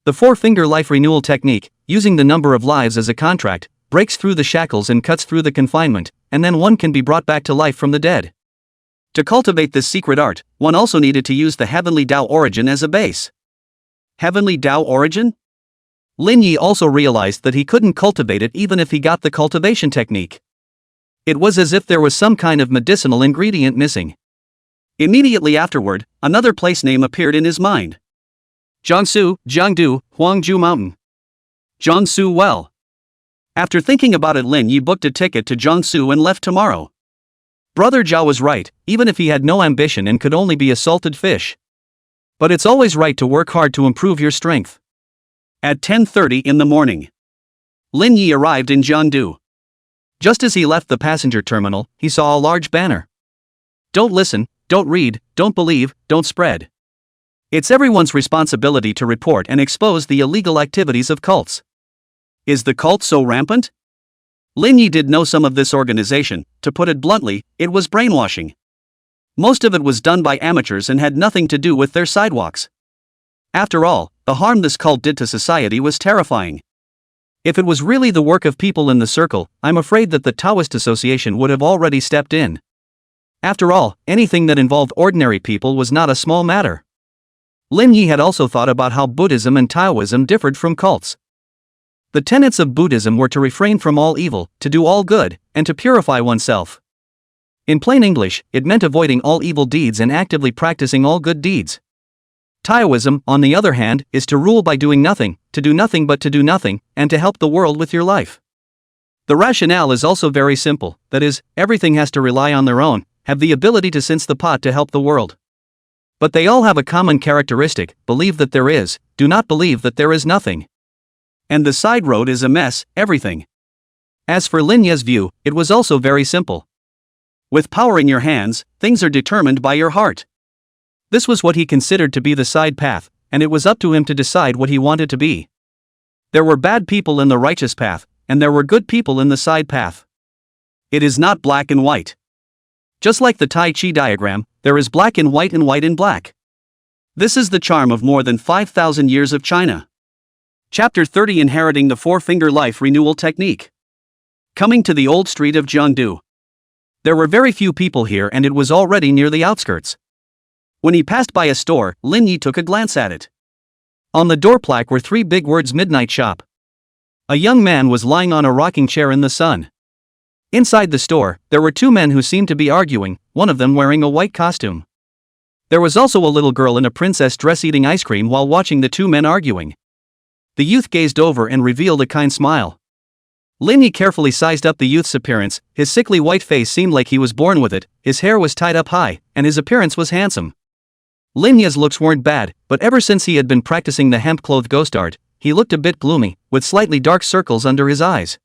The four-finger life renewal technique, using the number of lives as a contract, breaks through the shackles and cuts through the confinement, and then one can be brought back to life from the dead. To cultivate this secret art, one also needed to use the Heavenly Tao origin as a base. Heavenly Tao origin? Lin Yi also realized that he couldn't cultivate it even if he got the cultivation technique. It was as if there was some kind of medicinal ingredient missing. Immediately afterward, another place name appeared in his mind. Jiangsu, Jiangdu, Huangju Mountain. Jiangsu well. After thinking about it, Lin Yi booked a ticket to Jiangsu and left tomorrow. Brother Zhao was right, even if he had no ambition and could only be a salted fish. But it's always right to work hard to improve your strength. At 10:30 in the morning, Lin Yi arrived in Jiangdu. Just as he left the passenger terminal, he saw a large banner. "Don't listen, don't read, don't believe, don't spread. It's everyone's responsibility to report and expose the illegal activities of cults." Is the cult so rampant? Lin Yi did know some of this organization. To put it bluntly, it was brainwashing. Most of it was done by amateurs and had nothing to do with their sidewalks. After all, the harm this cult did to society was terrifying. If it was really the work of people in the circle, I'm afraid that the Taoist Association would have already stepped in. After all, anything that involved ordinary people was not a small matter. Lin Yi had also thought about how Buddhism and Taoism differed from cults. The tenets of Buddhism were to refrain from all evil, to do all good, and to purify oneself. In plain English, it meant avoiding all evil deeds and actively practicing all good deeds. Taoism, on the other hand, is to rule by doing nothing, to do nothing but to do nothing, and to help the world with your life. The rationale is also very simple, that is, everything has to rely on their own, have the ability to sense the pot to help the world. But they all have a common characteristic: believe that there is, do not believe that there is nothing. And the side road is a mess, everything. As for Lin Ye's view, it was also very simple. With power in your hands, things are determined by your heart. This was what he considered to be the side path, and it was up to him to decide what he wanted to be. There were bad people in the righteous path, and there were good people in the side path. It is not black and white. Just like the Tai Chi diagram, there is black in white and white in black. This is the charm of more than 5,000 years of China. Chapter 30: Inheriting the Four-Finger Life Renewal Technique. Coming to the old street of Jiangdu. There were very few people here and it was already near the outskirts. When he passed by a store, Lin Yi took a glance at it. On the door plaque were 3 big words: Midnight Shop. A young man was lying on a rocking chair in the sun. Inside the store, there were 2 men who seemed to be arguing, one of them wearing a white costume. There was also a little girl in a princess dress eating ice cream while watching the 2 men arguing. The youth gazed over and revealed a kind smile. Lin Yi carefully sized up the youth's appearance. His sickly white face seemed like he was born with it, his hair was tied up high, and his appearance was handsome. Lin Yi's looks weren't bad, but ever since he had been practicing the hemp-clothed ghost art, he looked a bit gloomy, with slightly dark circles under his eyes.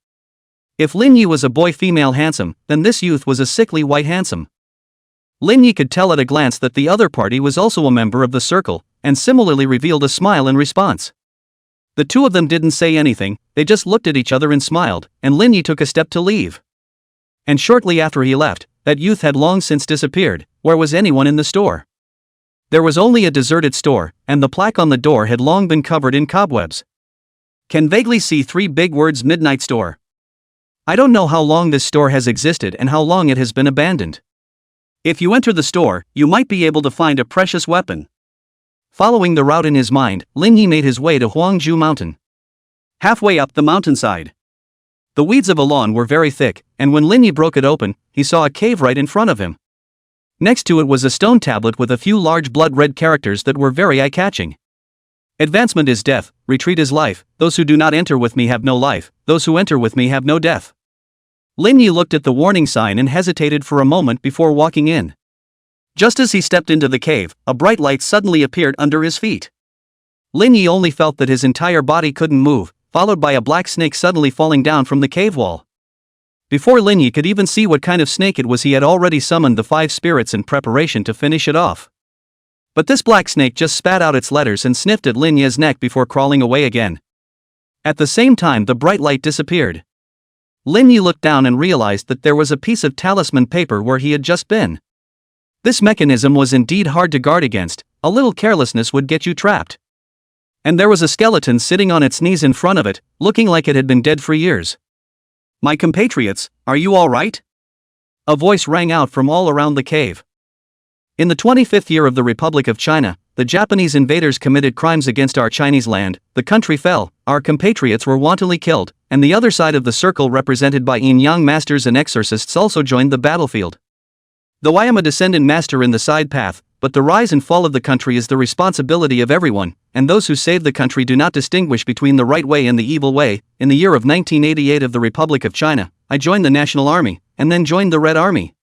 If Lin Yi was a boy-female handsome, then this youth was a sickly white handsome. Lin Yi could tell at a glance that the other party was also a member of the circle, and similarly revealed a smile in response. The 2 of them didn't say anything, they just looked at each other and smiled, and Lin Yi took a step to leave. And shortly after he left, that youth had long since disappeared. Where was anyone in the store? There was only a deserted store, and the plaque on the door had long been covered in cobwebs. Can vaguely see 3 big words: Midnight Store. I don't know how long this store has existed and how long it has been abandoned. If you enter the store, you might be able to find a precious weapon. Following the route in his mind, Lin Yi made his way to Huangju Mountain. Halfway up the mountainside, the weeds of a lawn were very thick, and when Lin Yi broke it open, he saw a cave right in front of him. Next to it was a stone tablet with a few large blood-red characters that were very eye-catching. Advancement is death, retreat is life, those who do not enter with me have no life, those who enter with me have no death. Lin Yi looked at the warning sign and hesitated for a moment before walking in. Just as he stepped into the cave, a bright light suddenly appeared under his feet. Lin Yi only felt that his entire body couldn't move, followed by a black snake suddenly falling down from the cave wall. Before Lin Yi could even see what kind of snake it was, he had already summoned the 5 spirits in preparation to finish it off. But this black snake just spat out its letters and sniffed at Lin Yi's neck before crawling away again. At the same time, the bright light disappeared. Lin Yi looked down and realized that there was a piece of talisman paper where he had just been. This mechanism was indeed hard to guard against, a little carelessness would get you trapped. And there was a skeleton sitting on its knees in front of it, looking like it had been dead for years. My compatriots, are you all right? A voice rang out from all around the cave. In the 25th year of the Republic of China, the Japanese invaders committed crimes against our Chinese land, the country fell, our compatriots were wantonly killed, and the other side of the circle represented by yin-yang masters and exorcists also joined the battlefield. Though I am a descendant master in the side path, but the rise and fall of the country is the responsibility of everyone, and those who save the country do not distinguish between the right way and the evil way. In the year of 1988 of the Republic of China, I joined the National Army, and then joined the Red Army.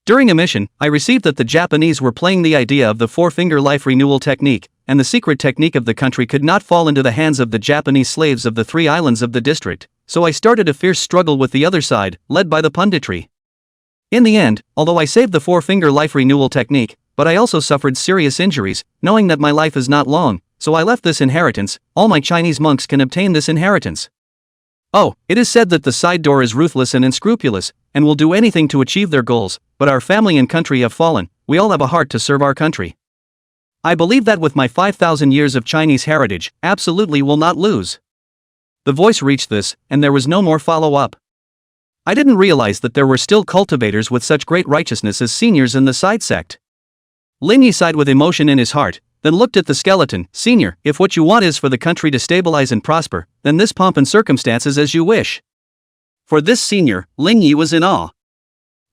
During a mission, I received that the Japanese were playing the idea of the four-finger life renewal technique, and the secret technique of the country could not fall into the hands of the Japanese slaves of the 3 islands of the district, so I started a fierce struggle with the other side, led by the punditry. In the end, although I saved the four-finger life renewal technique, but I also suffered serious injuries, knowing that my life is not long, so I left this inheritance. All my Chinese monks can obtain this inheritance. Oh, it is said that the side door is ruthless and unscrupulous, and will do anything to achieve their goals, but our family and country have fallen, we all have a heart to serve our country. I believe that with my 5,000 years of Chinese heritage, absolutely will not lose. The voice reached this, and there was no more follow-up. I didn't realize that there were still cultivators with such great righteousness as seniors in the side sect. Lin Yi sighed with emotion in his heart, then looked at the skeleton. Senior, if what you want is for the country to stabilize and prosper, then this pomp and circumstances as you wish. For this senior, Lin Yi was in awe.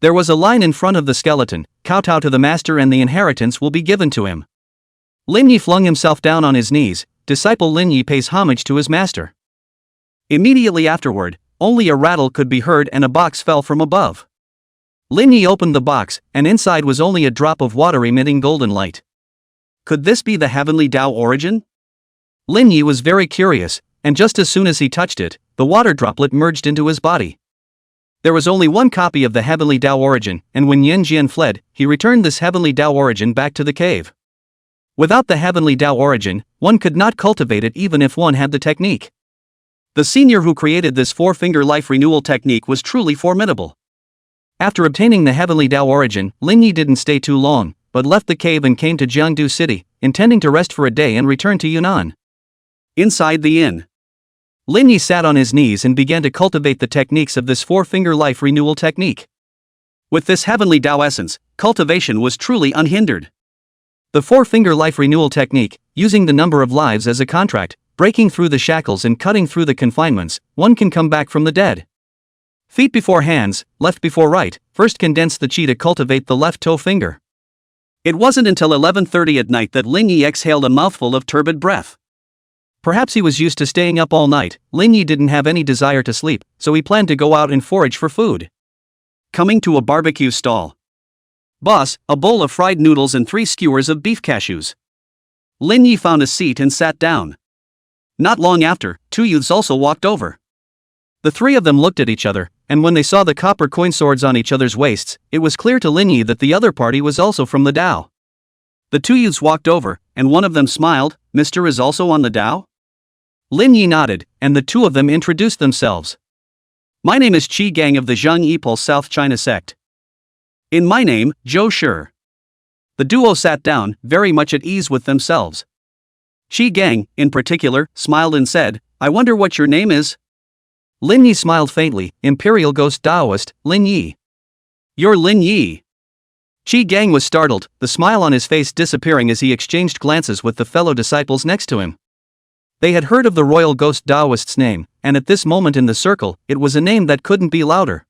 There was a line in front of the skeleton, kowtow to the master and the inheritance will be given to him. Lin Yi flung himself down on his knees. Disciple Lin Yi pays homage to his master. Immediately afterward, only a rattle could be heard and a box fell from above. Lin Yi opened the box, and inside was only a drop of water emitting golden light. Could this be the heavenly Tao origin? Lin Yi was very curious, and just as soon as he touched it, the water droplet merged into his body. There was only one copy of the heavenly Tao origin, and when Yan Jian fled, he returned this heavenly Tao origin back to the cave. Without the heavenly Tao origin, one could not cultivate it even if one had the technique. The senior who created this four-finger life renewal technique was truly formidable. After obtaining the heavenly Tao origin, Lin Yi didn't stay too long, but left the cave and came to Jiangdu City, intending to rest for a day and return to Yunnan. Inside the inn, Lin Yi sat on his knees and began to cultivate the techniques of this four-finger life renewal technique. With this heavenly Tao essence, cultivation was truly unhindered. The four-finger life renewal technique, using the number of lives as a contract, breaking through the shackles and cutting through the confinements, one can come back from the dead. Feet before hands, left before right, first condense the qi to cultivate the left toe finger. It wasn't until 11:30 at night that Lin Yi exhaled a mouthful of turbid breath. Perhaps he was used to staying up all night. Lin Yi didn't have any desire to sleep, so he planned to go out and forage for food. Coming to a barbecue stall. Boss, a bowl of fried noodles and 3 skewers of beef cashews. Lin Yi found a seat and sat down. Not long after, 2 youths also walked over. The 3 of them looked at each other, and when they saw the copper coin swords on each other's waists, it was clear to Lin Yi that the other party was also from the Tao. The 2 youths walked over, and one of them smiled. "Mr. is also on the Tao?" Lin Yi nodded, and the 2 of them introduced themselves. "My name is Qi Gang of the Zhang Yipul South China sect." "In my name, Zhou Shi." The duo sat down, very much at ease with themselves. Qi Gang, in particular, smiled and said, "I wonder what your name is?" Lin Yi smiled faintly. "Imperial Ghost Taoist, Lin Yi." "You're Lin Yi." Qi Gang was startled, the smile on his face disappearing as he exchanged glances with the fellow disciples next to him. They had heard of the royal ghost Taoist's name, and at this moment in the circle, it was a name that couldn't be louder.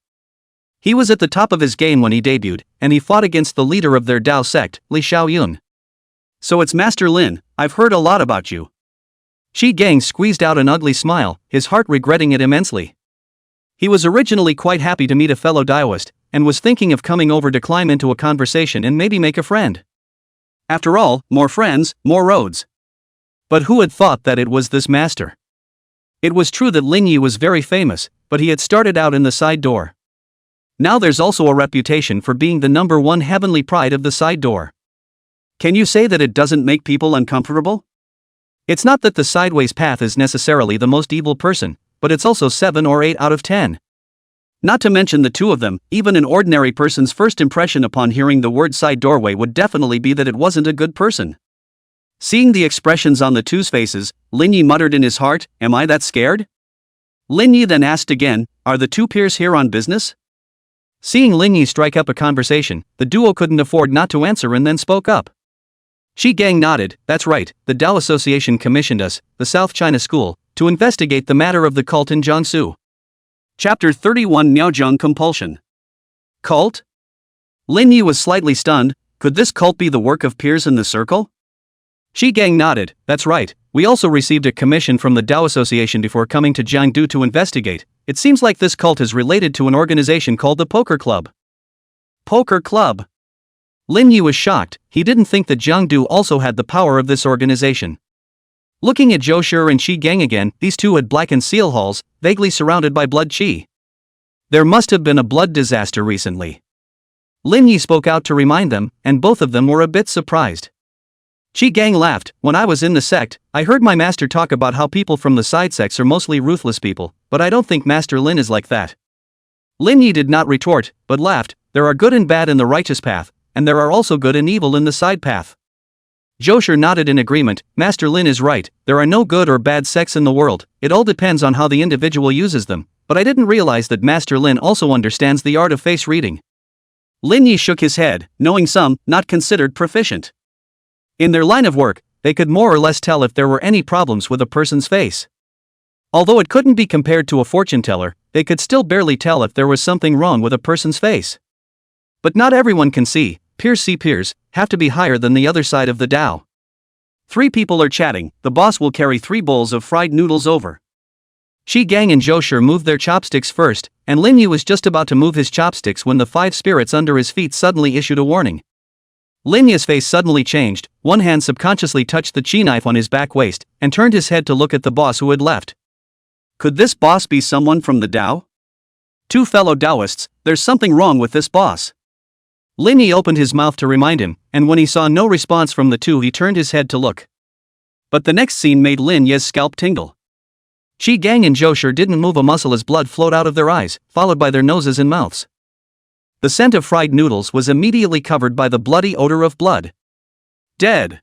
He was at the top of his game when he debuted, and he fought against the leader of their Tao sect, Li Xiaoyun. "So it's Master Lin, I've heard a lot about you." Qi Gang squeezed out an ugly smile, his heart regretting it immensely. He was originally quite happy to meet a fellow Taoist, and was thinking of coming over to climb into a conversation and maybe make a friend. After all, more friends, more roads. But who had thought that it was this master? It was true that Lin Yi was very famous, but he had started out in the side door. Now there's also a reputation for being the #1 heavenly pride of the side door. Can you say that it doesn't make people uncomfortable? It's not that the sideways path is necessarily the most evil person, but it's also 7 or 8 out of 10. Not to mention the 2 of them, even an ordinary person's first impression upon hearing the word side doorway would definitely be that it wasn't a good person. Seeing the expressions on the 2's faces, Lin Yi muttered in his heart, "Am I that scared?" Lin Yi then asked again, "Are the 2 peers here on business?" Seeing Lin Yi strike up a conversation, the duo couldn't afford not to answer and then spoke up. Qi Gang nodded. "That's right, the Tao Association commissioned us, the South China School, to investigate the matter of the cult in Jiangsu." Chapter 31 Miaozheng Compulsion. Cult? Lin Yi was slightly stunned. Could this cult be the work of peers in the circle? Qi Gang nodded. "That's right, we also received a commission from the Tao Association before coming to Jiangdu to investigate. It seems like this cult is related to an organization called the Poker Club." Poker Club? Lin Yi was shocked. He didn't think that Jiangdu also had the power of this organization. Looking at Zhou Shi and Qi Gang again, these 2 had blackened seal halls, vaguely surrounded by blood qi. There must have been a blood disaster recently. Lin Yi spoke out to remind them, and both of them were a bit surprised. Qi Gang laughed. "When I was in the sect, I heard my master talk about how people from the side sects are mostly ruthless people, but I don't think Master Lin is like that." Lin Yi did not retort, but laughed. "There are good and bad in the righteous path, and there are also good and evil in the side path." Zhou Shi nodded in agreement. "Master Lin is right, there are no good or bad sects in the world, it all depends on how the individual uses them, but I didn't realize that Master Lin also understands the art of face reading." Lin Yi shook his head, knowing some, not considered proficient. In their line of work, they could more or less tell if there were any problems with a person's face. Although it couldn't be compared to a fortune teller, they could still barely tell if there was something wrong with a person's face. But not everyone can see. Peers have to be higher than the other side of the Tao. 3 people are chatting. The boss will carry 3 bowls of fried noodles over. Qi Gang and Zhou Shi moved their chopsticks first, and Lin Yi was just about to move his chopsticks when the 5 spirits under his feet suddenly issued a warning. Lin Ye's face suddenly changed, one hand subconsciously touched the chi knife on his back waist, and turned his head to look at the boss who had left. Could this boss be someone from the Tao? Two fellow Taoists, there's something wrong with this boss. Lin Ye opened his mouth to remind him, and when he saw no response from the two he turned his head to look. But the next scene made Lin Ye's scalp tingle. Qi Gang and Zhou Shi didn't move a muscle as blood flowed out of their eyes, followed by their noses and mouths. The scent of fried noodles was immediately covered by the bloody odor of blood. Dead.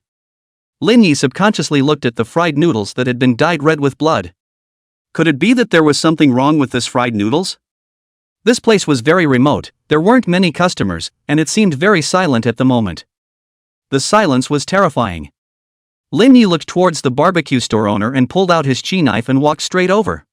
Lin Yi subconsciously looked at the fried noodles that had been dyed red with blood. Could it be that there was something wrong with this fried noodles? This place was very remote, there weren't many customers, and it seemed very silent at the moment. The silence was terrifying. Lin Yi looked towards the barbecue store owner and pulled out his chi knife and walked straight over.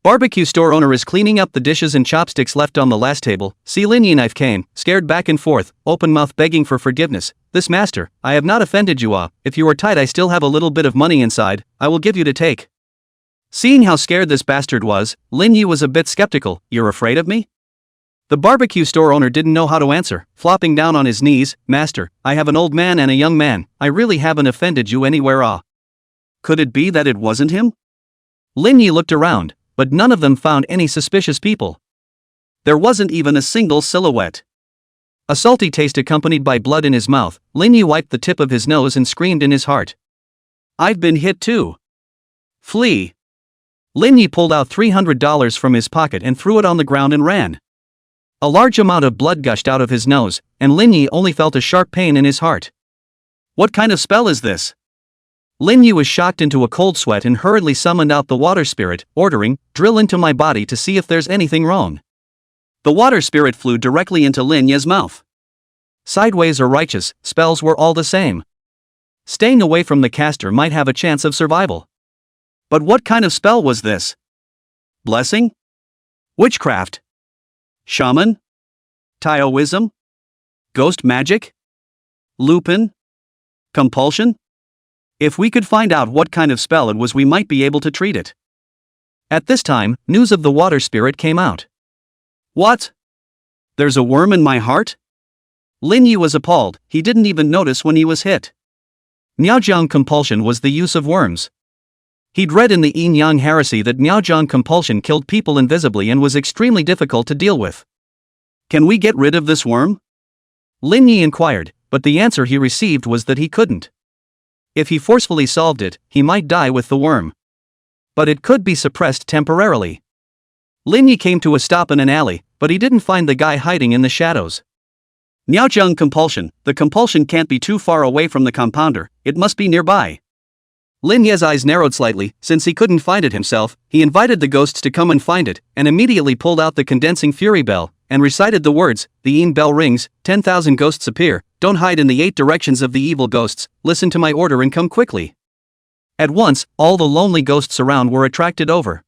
Barbecue store owner is cleaning up the dishes and chopsticks left on the last table. See, Lin Yi knife came, scared back and forth, open mouth begging for forgiveness. This master, I have not offended you. If you are tight, I still have a little bit of money inside, I will give you to take. Seeing how scared this bastard was, Lin Yi was a bit skeptical. You're afraid of me? The barbecue store owner didn't know how to answer, flopping down on his knees. Master, I have an old man and a young man, I really haven't offended you anywhere. Could it be that it wasn't him? Lin Yi looked around, but none of them found any suspicious people. There wasn't even a single silhouette. A salty taste accompanied by blood in his mouth, Lin Yi wiped the tip of his nose and screamed in his heart. I've been hit too. Flee. Lin Yi pulled out $300 from his pocket and threw it on the ground and ran. A large amount of blood gushed out of his nose, and Lin Yi only felt a sharp pain in his heart. What kind of spell is this? Lin Yi was shocked into a cold sweat and hurriedly summoned out the water spirit, ordering, drill into my body to see if there's anything wrong. The water spirit flew directly into Lin Ye's mouth. Sideways or righteous, spells were all the same. Staying away from the caster might have a chance of survival. But what kind of spell was this? Blessing? Witchcraft? Shaman? Taoism? Ghost magic? Lupin? Compulsion? If we could find out what kind of spell it was, we might be able to treat it. At this time, news of the water spirit came out. What? There's a worm in my heart? Lin Yi was appalled, he didn't even notice when he was hit. Miaojiang compulsion was the use of worms. He'd read in the Yin Yang heresy that Miaojiang compulsion killed people invisibly and was extremely difficult to deal with. Can we get rid of this worm? Lin Yi inquired, but the answer he received was that he couldn't. If he forcefully solved it, he might die with the worm. But it could be suppressed temporarily. Lin Yi came to a stop in an alley, but he didn't find the guy hiding in the shadows. Miaojiang compulsion, the compulsion can't be too far away from the compounder, it must be nearby. Lin Ye's eyes narrowed slightly. Since he couldn't find it himself, he invited the ghosts to come and find it, and immediately pulled out the condensing fury bell, and recited the words, the Yin bell rings, 10,000 ghosts appear, don't hide in the 8 directions of the evil ghosts, listen to my order and come quickly. At once, all the lonely ghosts around were attracted over.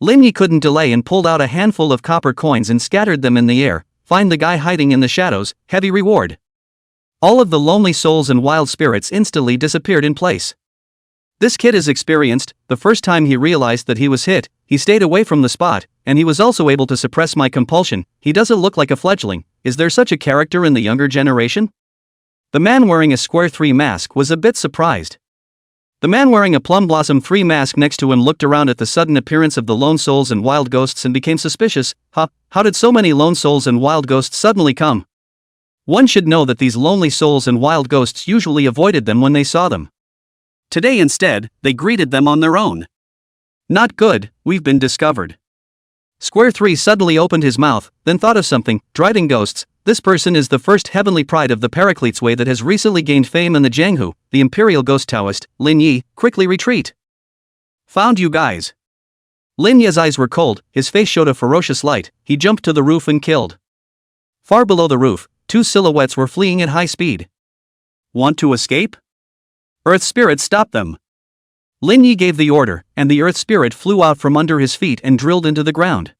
Lin Yi couldn't delay and pulled out a handful of copper coins and scattered them in the air. Find the guy hiding in the shadows, heavy reward. All of the lonely souls and wild spirits instantly disappeared in place. This kid is experienced. The first time he realized that he was hit, he stayed away from the spot, and he was also able to suppress my compulsion. He doesn't look like a fledgling. Is there such a character in the younger generation? The man wearing a square 3 mask was a bit surprised. The man wearing a plum blossom 3 mask next to him looked around at the sudden appearance of the lone souls and wild ghosts and became suspicious. How did so many lone souls and wild ghosts suddenly come? One should know that these lonely souls and wild ghosts usually avoided them when they saw them. Today instead, they greeted them on their own. Not good, we've been discovered. Square 3 suddenly opened his mouth, then thought of something. Dryden ghosts, this person is the first heavenly pride of the Paraclete's Way that has recently gained fame in the Jianghu, the Imperial Ghost Taoist. Lin Yi, quickly retreat. Found you guys. Lin Yi's eyes were cold, his face showed a ferocious light, he jumped to the roof and killed. Far below the roof, 2 silhouettes were fleeing at high speed. Want to escape? Earth Spirit stopped them. Lin Yi gave the order, and the Earth Spirit flew out from under his feet and drilled into the ground.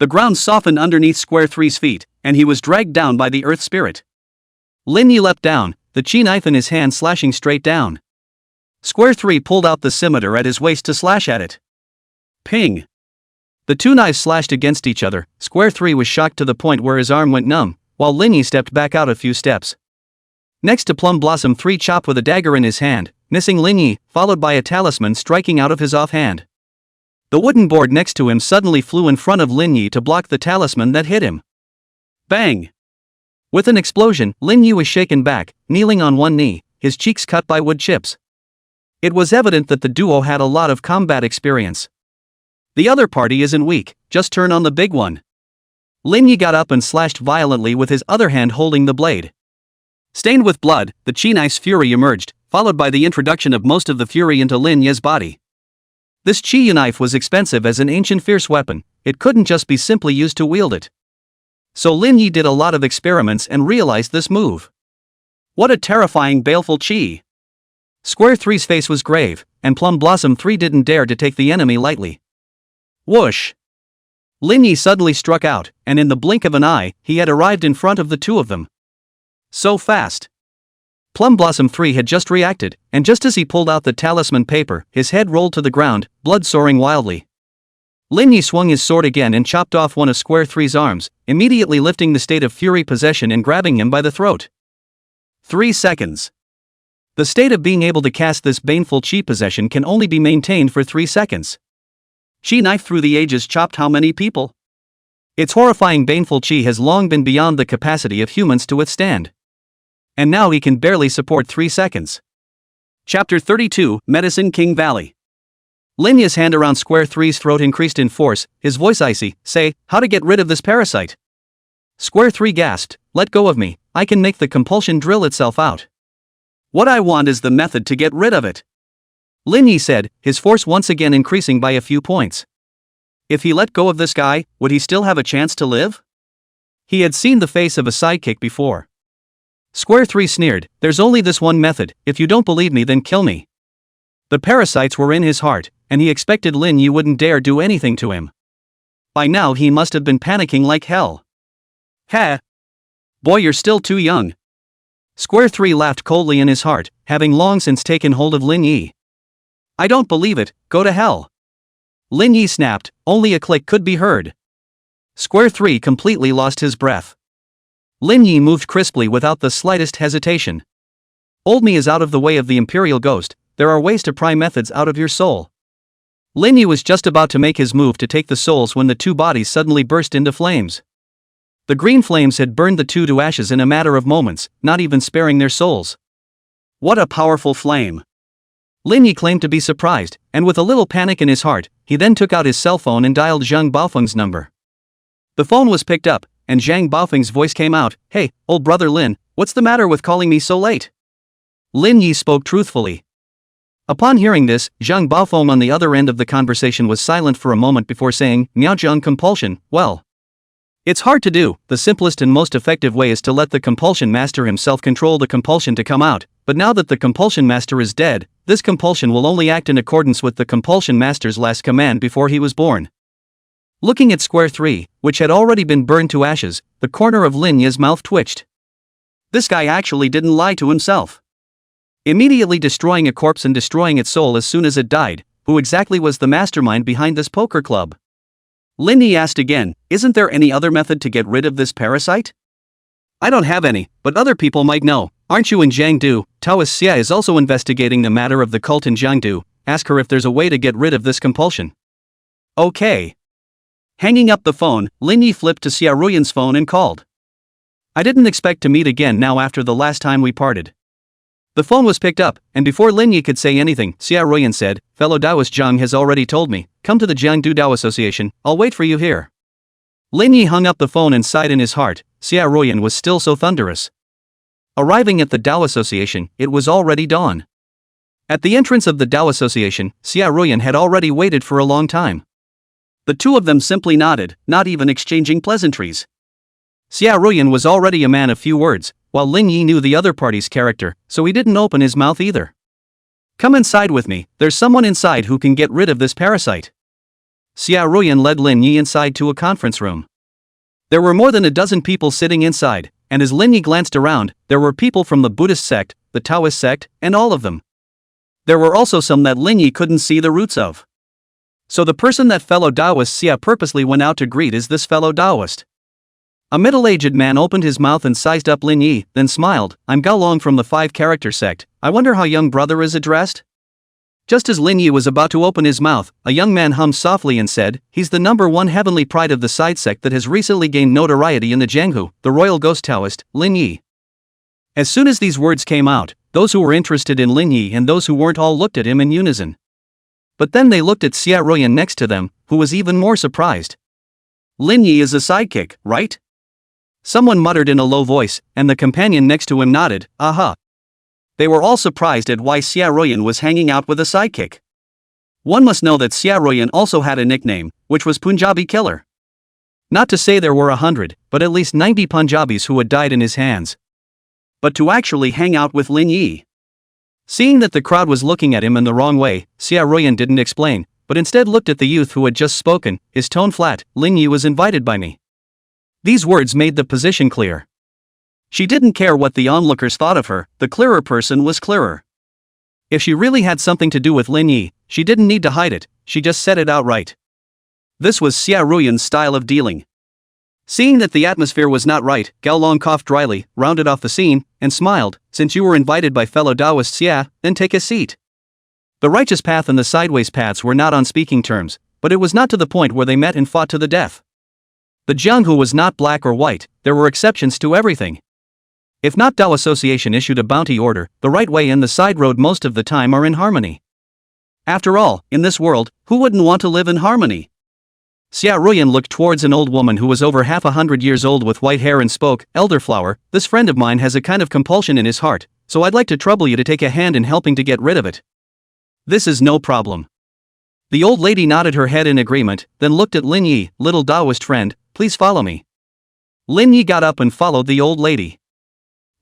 The ground softened underneath Square 3's feet, and he was dragged down by the Earth Spirit. Lin Yi leapt down, the chi knife in his hand slashing straight down. Square 3 pulled out the scimitar at his waist to slash at it. Ping! The 2 knives slashed against each other. Square 3 was shocked to the point where his arm went numb, while Lin Yi stepped back out a few steps. Next to Plum Blossom 3 chopped with a dagger in his hand, missing Lin Yi, followed by a talisman striking out of his offhand. The wooden board next to him suddenly flew in front of Lin Yi to block the talisman that hit him. Bang! With an explosion, Lin Yi was shaken back, kneeling on one knee, his cheeks cut by wood chips. It was evident that the duo had a lot of combat experience. The other party isn't weak, just turn on the big one. Lin Yi got up and slashed violently with his other hand holding the blade. Stained with blood, the chi knife's fury emerged, followed by the introduction of most of the fury into Lin Yi's body. This chi knife was expensive as an ancient fierce weapon, it couldn't just be simply used to wield it. So Lin Yi did a lot of experiments and realized this move. What a terrifying baleful chi! Square 3's face was grave, and Plum Blossom 3 didn't dare to take the enemy lightly. Whoosh! Lin Yi suddenly struck out, and in the blink of an eye, he had arrived in front of the two of them. So fast. Plum Blossom 3 had just reacted, and just as he pulled out the talisman paper, his head rolled to the ground, blood soaring wildly. Lin Yi swung his sword again and chopped off one of Square 3's arms, immediately lifting the state of fury possession and grabbing him by the throat. 3 seconds. The state of being able to cast this baneful chi possession can only be maintained for 3 seconds. Chi knife through the ages chopped how many people? Its horrifying baneful chi has long been beyond the capacity of humans to withstand. And now he can barely support 3 seconds. Chapter 32, Medicine King Valley. Lin Yi's hand around Square 3's throat increased in force, his voice icy. Say, how to get rid of this parasite? Square 3 gasped, let go of me, I can make the compulsion drill itself out. What I want is the method to get rid of it. Lin Yi said, his force once again increasing by a few points. If he let go of this guy, would he still have a chance to live? He had seen the face of a sidekick before. Square 3 sneered, there's only this one method, if you don't believe me then kill me. The parasites were in his heart, and he expected Lin Yi wouldn't dare do anything to him. By now he must have been panicking like hell. Ha! Boy, you're still too young. Square 3 laughed coldly in his heart, having long since taken hold of Lin Yi. I don't believe it, go to hell. Lin Yi snapped, only a click could be heard. Square 3 completely lost his breath. Lin Yi moved crisply without the slightest hesitation. Old me is out of the way of the Imperial Ghost, there are ways to pry methods out of your soul. Lin Yi was just about to make his move to take the souls when the two bodies suddenly burst into flames. The green flames had burned the two to ashes in a matter of moments, not even sparing their souls. What a powerful flame! Lin Yi claimed to be surprised, and with a little panic in his heart, he then took out his cell phone and dialed Zhang Baofeng's number. The phone was picked up, and Zhang Baofeng's voice came out, hey, old brother Lin, what's the matter with calling me so late? Lin Yi spoke truthfully. Upon hearing this, Zhang Baofeng on the other end of the conversation was silent for a moment before saying, Miaozhang compulsion, well. It's hard to do, the simplest and most effective way is to let the compulsion master himself control the compulsion to come out, but now that the compulsion master is dead, this compulsion will only act in accordance with the compulsion master's last command before he was born. Looking at Square 3, which had already been burned to ashes, the corner of Lin Yi's mouth twitched. This guy actually didn't lie to himself. Immediately destroying a corpse and destroying its soul as soon as it died, who exactly was the mastermind behind this poker club? Lin Yi asked again, isn't there any other method to get rid of this parasite? I don't have any, but other people might know, aren't you in Jiangdu? Taoist Xia is also investigating the matter of the cult in Jiangdu, ask her if there's a way to get rid of this compulsion. Okay. Hanging up the phone, Lin Yi flipped to Xia Ruyan's phone and called. I didn't expect to meet again now after the last time we parted. The phone was picked up, and before Lin Yi could say anything, Xia Ruyan said, fellow Taoist Zhang has already told me, come to the Jiangdu Tao Association, I'll wait for you here. Lin Yi hung up the phone and sighed in his heart, Xia Ruyan was still so thunderous. Arriving at the Tao Association, it was already dawn. At the entrance of the Tao Association, Xia Ruyan had already waited for a long time. The two of them simply nodded, not even exchanging pleasantries. Xia Ruyan was already a man of few words, while Lin Yi knew the other party's character, so he didn't open his mouth either. Come inside with me, there's someone inside who can get rid of this parasite. Xia Ruyan led Lin Yi inside to a conference room. There were more than a dozen people sitting inside, and as Lin Yi glanced around, there were people from the Buddhist sect, the Taoist sect, and all of them. There were also some that Lin Yi couldn't see the roots of. So the person that fellow Taoist Xia purposely went out to greet is this fellow Taoist. A middle-aged man opened his mouth and sized up Lin Yi, then smiled. I'm Gao Long from the five-character sect. I wonder how young brother is addressed? Just as Lin Yi was about to open his mouth, a young man hummed softly and said, he's the #1 heavenly pride of the side sect that has recently gained notoriety in the Jianghu, the royal ghost Taoist, Lin Yi. As soon as these words came out, those who were interested in Lin Yi and those who weren't all looked at him in unison. But then they looked at Xia Ruoyan next to them, who was even more surprised. Lin Yi is a sidekick, right? Someone muttered in a low voice, and the companion next to him nodded, aha. They were all surprised at why Xia Ruoyan was hanging out with a sidekick. One must know that Xia Ruoyan also had a nickname, which was Punjabi Killer. Not to say there were 100, but at least 90 Punjabis who had died in his hands. But to actually hang out with Lin Yi. Seeing that the crowd was looking at him in the wrong way, Xia Ruoyan didn't explain, but instead looked at the youth who had just spoken, his tone flat. Lin Yi was invited by me. These words made the position clear. She didn't care what the onlookers thought of her, the clearer person was clearer. If she really had something to do with Lin Yi, she didn't need to hide it, she just said it outright. This was Xia Ruoyan's style of dealing. Seeing that the atmosphere was not right, Gao Long coughed dryly, rounded off the scene, and smiled. Since you were invited by fellow Taoists, yeah, then take a seat. The righteous path and the sideways paths were not on speaking terms, but it was not to the point where they met and fought to the death. The Jianghu was not black or white, there were exceptions to everything. If not, Dao Association issued a bounty order, the right way and the side road most of the time are in harmony. After all, in this world, who wouldn't want to live in harmony? Xia Ruoyan looked towards an old woman who was over 100 years old with white hair and spoke, Elderflower, this friend of mine has a kind of compulsion in his heart, so I'd like to trouble you to take a hand in helping to get rid of it. This is no problem. The old lady nodded her head in agreement, then looked at Lin Yi, little Taoist friend, please follow me. Lin Yi got up and followed the old lady.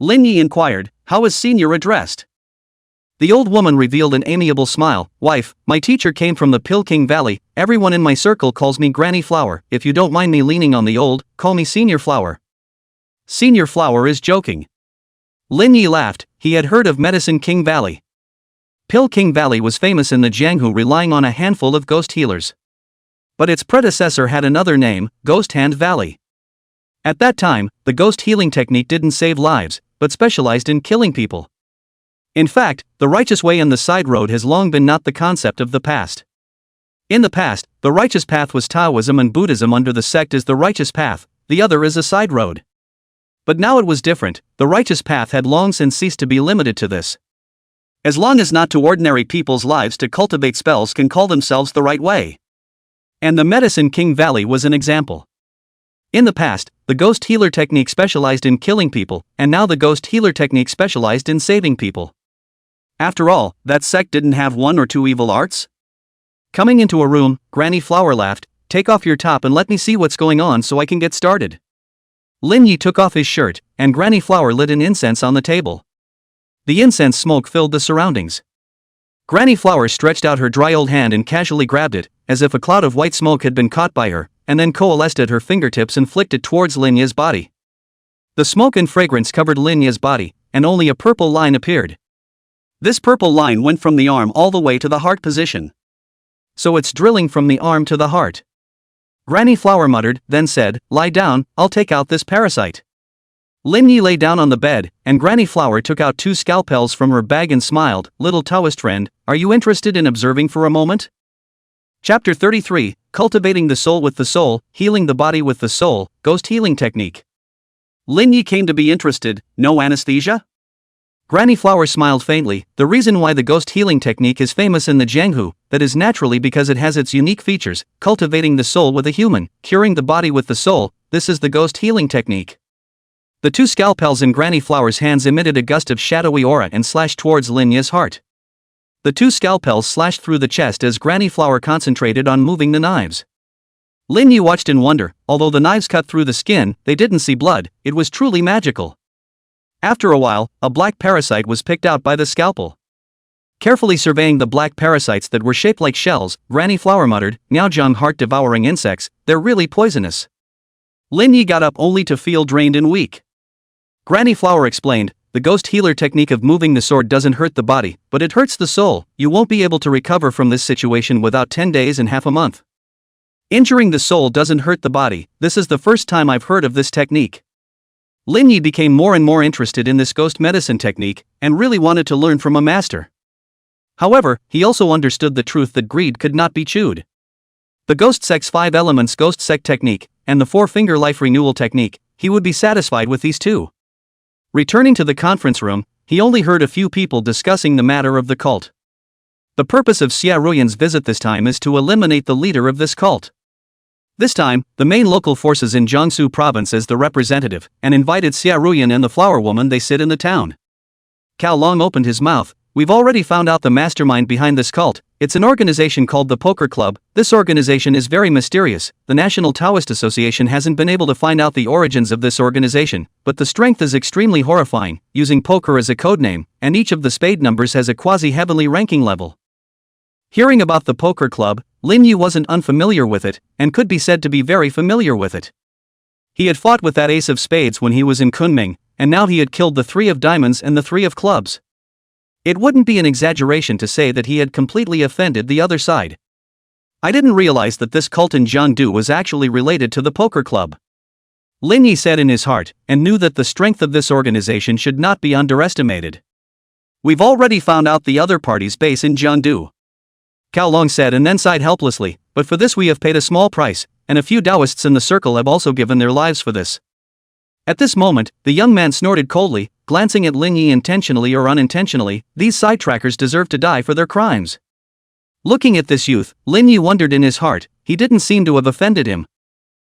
Lin Yi inquired, how is senior addressed? The old woman revealed an amiable smile, wife, my teacher came from the Peking Valley, everyone in my circle calls me Granny Flower, if you don't mind me leaning on the old, call me Senior Flower. Senior Flower is joking. Lin Yi laughed, he had heard of Medicine King Valley. Peking Valley was famous in the Jianghu, relying on a handful of ghost healers. But its predecessor had another name, Ghost Hand Valley. At that time, the ghost healing technique didn't save lives, but specialized in killing people. In fact, the righteous way and the side road has long been not the concept of the past. In the past, the righteous path was Taoism and Buddhism under the sect is the righteous path, the other is a side road. But now it was different, the righteous path had long since ceased to be limited to this. As long as not to ordinary people's lives to cultivate spells can call themselves the right way. And the Medicine King Valley was an example. In the past, the ghost healer technique specialized in killing people, and now the ghost healer technique specialized in saving people. After all, that sect didn't have one or two evil arts? Coming into a room, Granny Flower laughed, take off your top and let me see what's going on so I can get started. Lin Yi took off his shirt, and Granny Flower lit an incense on the table. The incense smoke filled the surroundings. Granny Flower stretched out her dry old hand and casually grabbed it, as if a cloud of white smoke had been caught by her, and then coalesced at her fingertips and flicked it towards Lin Yi's body. The smoke and fragrance covered Lin Yi's body, and only a purple line appeared. This purple line went from the arm all the way to the heart position. So it's drilling from the arm to the heart. Granny Flower muttered, then said, lie down, I'll take out this parasite. Lin Yi lay down on the bed, and Granny Flower took out 2 scalpels from her bag and smiled, little Taoist friend, are you interested in observing for a moment? Chapter 33, Cultivating the Soul with the Soul, Healing the Body with the Soul, Ghost Healing Technique. Lin Yi came to be interested, no anesthesia? Granny Flower smiled faintly, the reason why the ghost healing technique is famous in the Jianghu, that is naturally because it has its unique features, cultivating the soul with a human, curing the body with the soul, this is the ghost healing technique. The 2 scalpels in Granny Flower's hands emitted a gust of shadowy aura and slashed towards Lin Yi's heart. The 2 scalpels slashed through the chest as Granny Flower concentrated on moving the knives. Lin Yi watched in wonder, although the knives cut through the skin, they didn't see blood, it was truly magical. After a while, a black parasite was picked out by the scalpel. Carefully surveying the black parasites that were shaped like shells, Granny Flower muttered, Niaozhong heart-devouring insects, they're really poisonous. Lin Yi got up only to feel drained and weak. Granny Flower explained, the ghost healer technique of moving the sword doesn't hurt the body, but it hurts the soul, you won't be able to recover from this situation without 10 days and half a month. Injuring the soul doesn't hurt the body. This is the first time I've heard of this technique. Lin Yi became more and more interested in this ghost medicine technique, and really wanted to learn from a master. However, he also understood the truth that greed could not be chewed. The Ghost Sect's 5 elements Ghost Sect technique, and the 4-finger life renewal technique, he would be satisfied with these two. Returning to the conference room, he only heard a few people discussing the matter of the cult. The purpose of Xia Ruyan's visit this time is to eliminate the leader of this cult. This time, the main local forces in Jiangsu province as the representative, and invited Xia Ruyan and the flower woman they sit in the town. Cao Long opened his mouth. We've already found out the mastermind behind this cult. It's an organization called the Poker Club. This organization is very mysterious. The National Taoist Association hasn't been able to find out the origins of this organization, but the strength is extremely horrifying, using poker as a codename, and each of the spade numbers has a quasi-heavenly ranking level. Hearing about the Poker Club, Lin Yi wasn't unfamiliar with it, and could be said to be very familiar with it. He had fought with that ace of spades when he was in Kunming, and now he had killed the 3 of diamonds and the 3 of clubs. It wouldn't be an exaggeration to say that he had completely offended the other side. I didn't realize that this cult in Jiangdu was actually related to the Poker Club. Lin Yi said in his heart, and knew that the strength of this organization should not be underestimated. We've already found out the other party's base in Jiangdu. Cao Long said and then sighed helplessly, but for this we have paid a small price, and a few Taoists in the circle have also given their lives for this. At this moment, the young man snorted coldly, glancing at Lin Yi intentionally or unintentionally. These sidetrackers deserve to die for their crimes. Looking at this youth, Lin Yi wondered in his heart, he didn't seem to have offended him.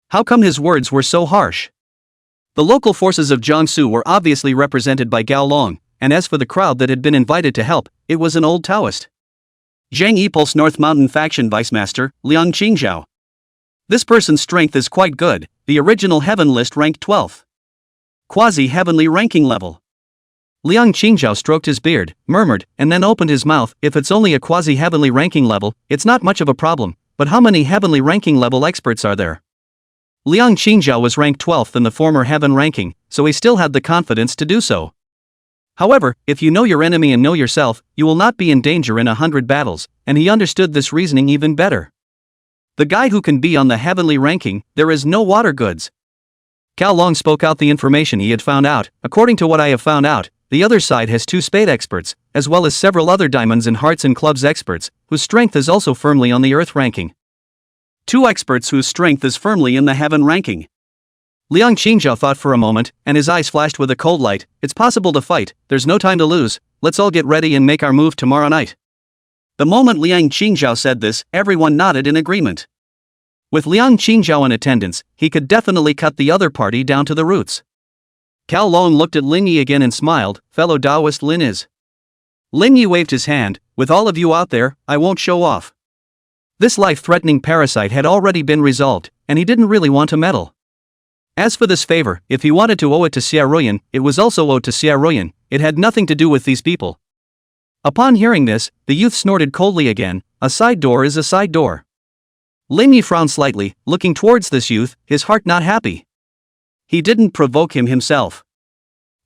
How come his words were so harsh? The local forces of Jiangsu were obviously represented by Gao Long, and as for the crowd that had been invited to help, it was an old Taoist. Zhang Yipul's North Mountain Faction Vice Master, Liang Qingzhao. This person's strength is quite good, the original heaven list ranked 12th. Quasi-heavenly ranking level. Liang Qingzhao stroked his beard, murmured, and then opened his mouth. If it's only a quasi-heavenly ranking level, it's not much of a problem, but how many heavenly ranking level experts are there? Liang Qingzhao was ranked 12th in the former heaven ranking, so he still had the confidence to do so. However, if you know your enemy and know yourself, you will not be in danger in 100 battles, and he understood this reasoning even better. The guy who can be on the heavenly ranking, there is no water goods. Cao Long spoke out the information he had found out. According to what I have found out, the other side has 2 spade experts, as well as several other diamonds and hearts and clubs experts, whose strength is also firmly on the earth ranking. 2 experts whose strength is firmly in the heaven ranking. Liang Qingzhao thought for a moment, and his eyes flashed with a cold light. It's possible to fight, there's no time to lose, let's all get ready and make our move tomorrow night. The moment Liang Qingzhao said this, everyone nodded in agreement. With Liang Qingzhao in attendance, he could definitely cut the other party down to the roots. Cao Long looked at Lin Yi again and smiled. Fellow Taoist Lin is. Lin Yi waved his hand. With all of you out there, I won't show off. This life-threatening parasite had already been resolved, and he didn't really want to meddle. As for this favor, if he wanted to owe it to Xia Ruyan, it was also owed to Xia Ruyan. It had nothing to do with these people. Upon hearing this, the youth snorted coldly again. A side door is a side door. Lin Yi frowned slightly, looking towards this youth, his heart not happy. He didn't provoke him himself.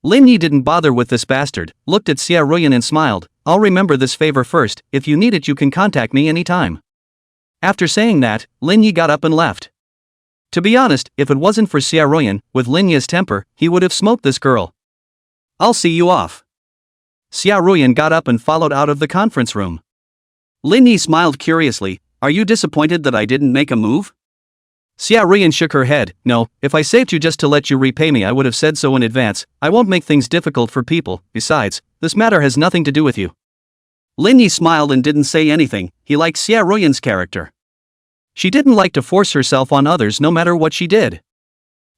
Lin Yi didn't bother with this bastard, looked at Xia Ruyan and smiled. I'll remember this favor first. If you need it you can contact me anytime. After saying that, Lin Yi got up and left. To be honest, if it wasn't for Xia Ruyan, with Lin Yi's temper, he would have smoked this girl. I'll see you off. Xia Ruyan got up and followed out of the conference room. Lin Yi smiled curiously. Are you disappointed that I didn't make a move? Xia Ruyan shook her head. No, if I saved you just to let you repay me I would have said so in advance. I won't make things difficult for people. Besides, this matter has nothing to do with you. Lin Yi smiled and didn't say anything. He liked Xia Ruyan's character. She didn't like to force herself on others no matter what she did.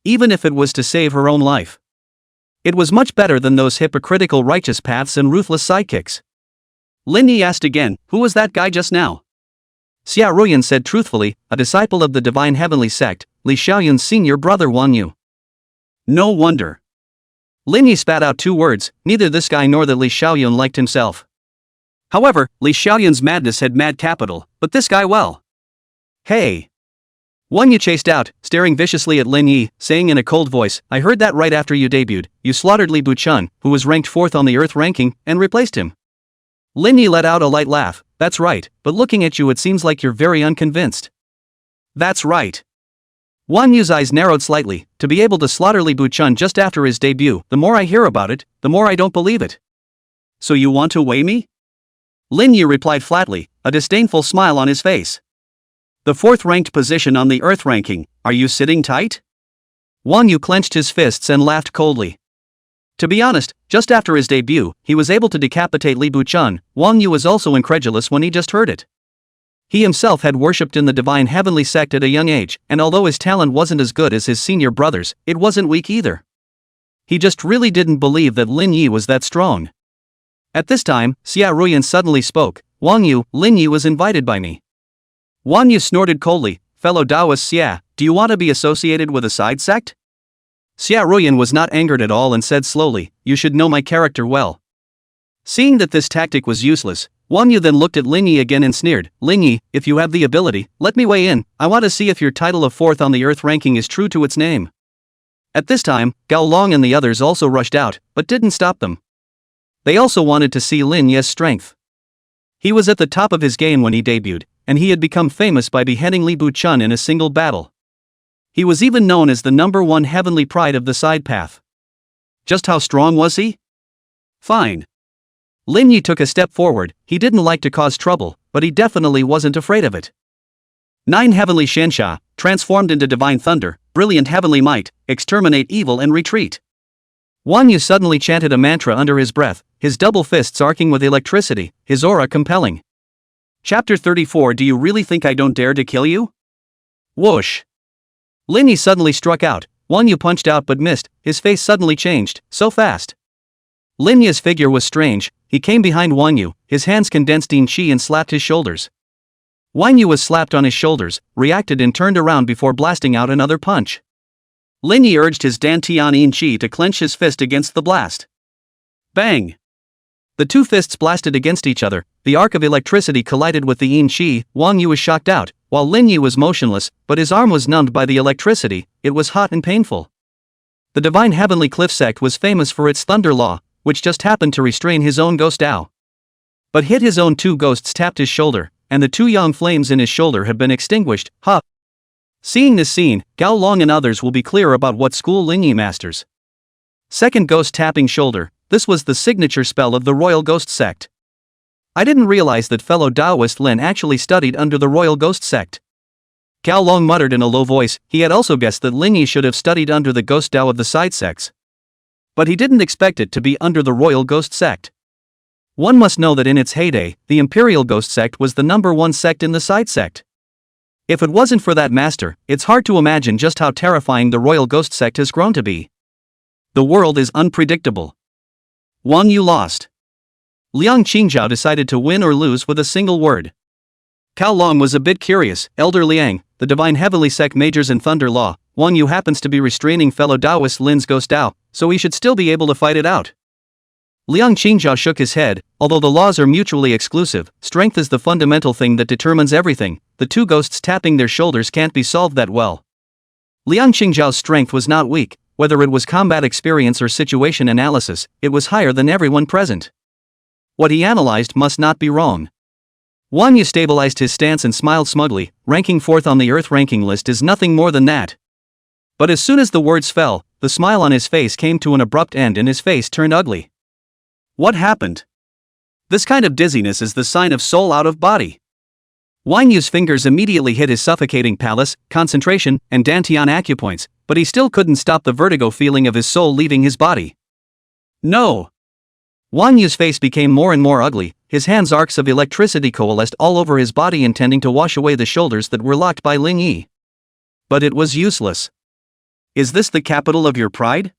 Even if it was to save her own life. It was much better than those hypocritical righteous paths and ruthless sidekicks. Lin Yi asked again, who was that guy just now? Xia Ruyan said truthfully, a disciple of the divine heavenly sect, Li Xiaoyun's senior brother Wang Yu. No wonder. Lin Yi spat out 2 words, neither this guy nor the Li Xiaoyun liked himself. However, Li Xiaoyun's madness had mad capital, but this guy well. Hey! Wang Yu chased out, staring viciously at Lin Yi, saying in a cold voice, I heard that right after you debuted, you slaughtered Li Buchun, who was ranked 4th on the earth ranking, and replaced him. Lin Yi let out a light laugh. That's right, but looking at you it seems like you're very unconvinced. That's right. Wang Yu's eyes narrowed slightly. To be able to slaughter Li Buchun just after his debut, the more I hear about it, the more I don't believe it. So you want to weigh me? Lin Yu replied flatly, a disdainful smile on his face. The 4th ranked position on the Earth ranking, are you sitting tight? Wang Yu clenched his fists and laughed coldly. To be honest, just after his debut, he was able to decapitate Li Buchun. Wang Yu was also incredulous when he just heard it. He himself had worshipped in the divine heavenly sect at a young age, and although his talent wasn't as good as his senior brothers, it wasn't weak either. He just really didn't believe that Lin Yi was that strong. At this time, Xia Ruyan suddenly spoke. Wang Yu, Lin Yi was invited by me. Wang Yu snorted coldly. Fellow Taoist Xia, do you want to be associated with a side sect? Xia Ruyan was not angered at all and said slowly, you should know my character well. Seeing that this tactic was useless, Wang Yu then looked at Lin Yi again and sneered, Lin Yi, if you have the ability, let me weigh in. I want to see if your title of 4th on the Earth ranking is true to its name. At this time, Gao Long and the others also rushed out, but didn't stop them. They also wanted to see Lin Yi's strength. He was at the top of his game when he debuted, and he had become famous by beheading Li Buchun in a single battle. He was even known as the #1 heavenly pride of the side path. Just how strong was he? Fine. Lin Yi took a step forward. He didn't like to cause trouble, but he definitely wasn't afraid of it. 9 heavenly Shansha, transformed into divine thunder, brilliant heavenly might, exterminate evil and retreat. Wang Yu suddenly chanted a mantra under his breath, his double fists arcing with electricity, his aura compelling. Chapter 34. Do you really think I don't dare to kill you? Whoosh. Lin Yi suddenly struck out. Wang Yu punched out but missed. His face suddenly changed, so fast. Lin Yi's figure was strange. He came behind Wang Yu, his hands condensed in chi and slapped his shoulders. Wang Yu was slapped on his shoulders, reacted and turned around before blasting out another punch. Lin Yi urged his Dantian in chi to clench his fist against the blast. Bang! The 2 fists blasted against each other. The arc of electricity collided with the yin chi. Wang Yu was shocked out, while Lin Yi was motionless, but his arm was numbed by the electricity. It was hot and painful. The divine heavenly cliff sect was famous for its thunder law, which just happened to restrain his own ghost Dao. But hit his own 2 ghosts tapped his shoulder, and the 2 young flames in his shoulder have been extinguished. Ha! Seeing this scene, Gao Long and others will be clear about what school Lin Yi masters. Second ghost tapping shoulder. This was the signature spell of the Royal Ghost Sect. I didn't realize that fellow Taoist Lin actually studied under the Royal Ghost Sect. Gao Long muttered in a low voice. He had also guessed that Lin Yi should have studied under the Ghost Dao of the side sects. But he didn't expect it to be under the Royal Ghost Sect. One must know that in its heyday, the Imperial Ghost Sect was the #1 sect in the side sect. If it wasn't for that master, it's hard to imagine just how terrifying the Royal Ghost Sect has grown to be. The world is unpredictable. Wang Yu lost. Liang Qingzhao decided to win or lose with a single word. Cao Long was a bit curious. Elder Liang, the divine heavenly sect majors in thunder law. Wang Yu happens to be restraining fellow Taoist Lin's ghost Dao, so he should still be able to fight it out. Liang Qingzhao shook his head. Although the laws are mutually exclusive, strength is the fundamental thing that determines everything. The 2 ghosts tapping their shoulders can't be solved that well. Liang Qingzhao's strength was not weak. Whether it was combat experience or situation analysis, it was higher than everyone present. What he analyzed must not be wrong. Wang Yu stabilized his stance and smiled smugly. Ranking 4th on the Earth ranking list is nothing more than that. But as soon as the words fell, the smile on his face came to an abrupt end and his face turned ugly. What happened? This kind of dizziness is the sign of soul out of body. Wang Yu's fingers immediately hit his suffocating palace, concentration, and Dantian acupoints, but he still couldn't stop the vertigo feeling of his soul leaving his body. No! Wang Yu's face became more and more ugly. His hands' arcs of electricity coalesced all over his body intending to wash away the shoulders that were locked by Ling Yi. But it was useless. Is this the capital of your pride?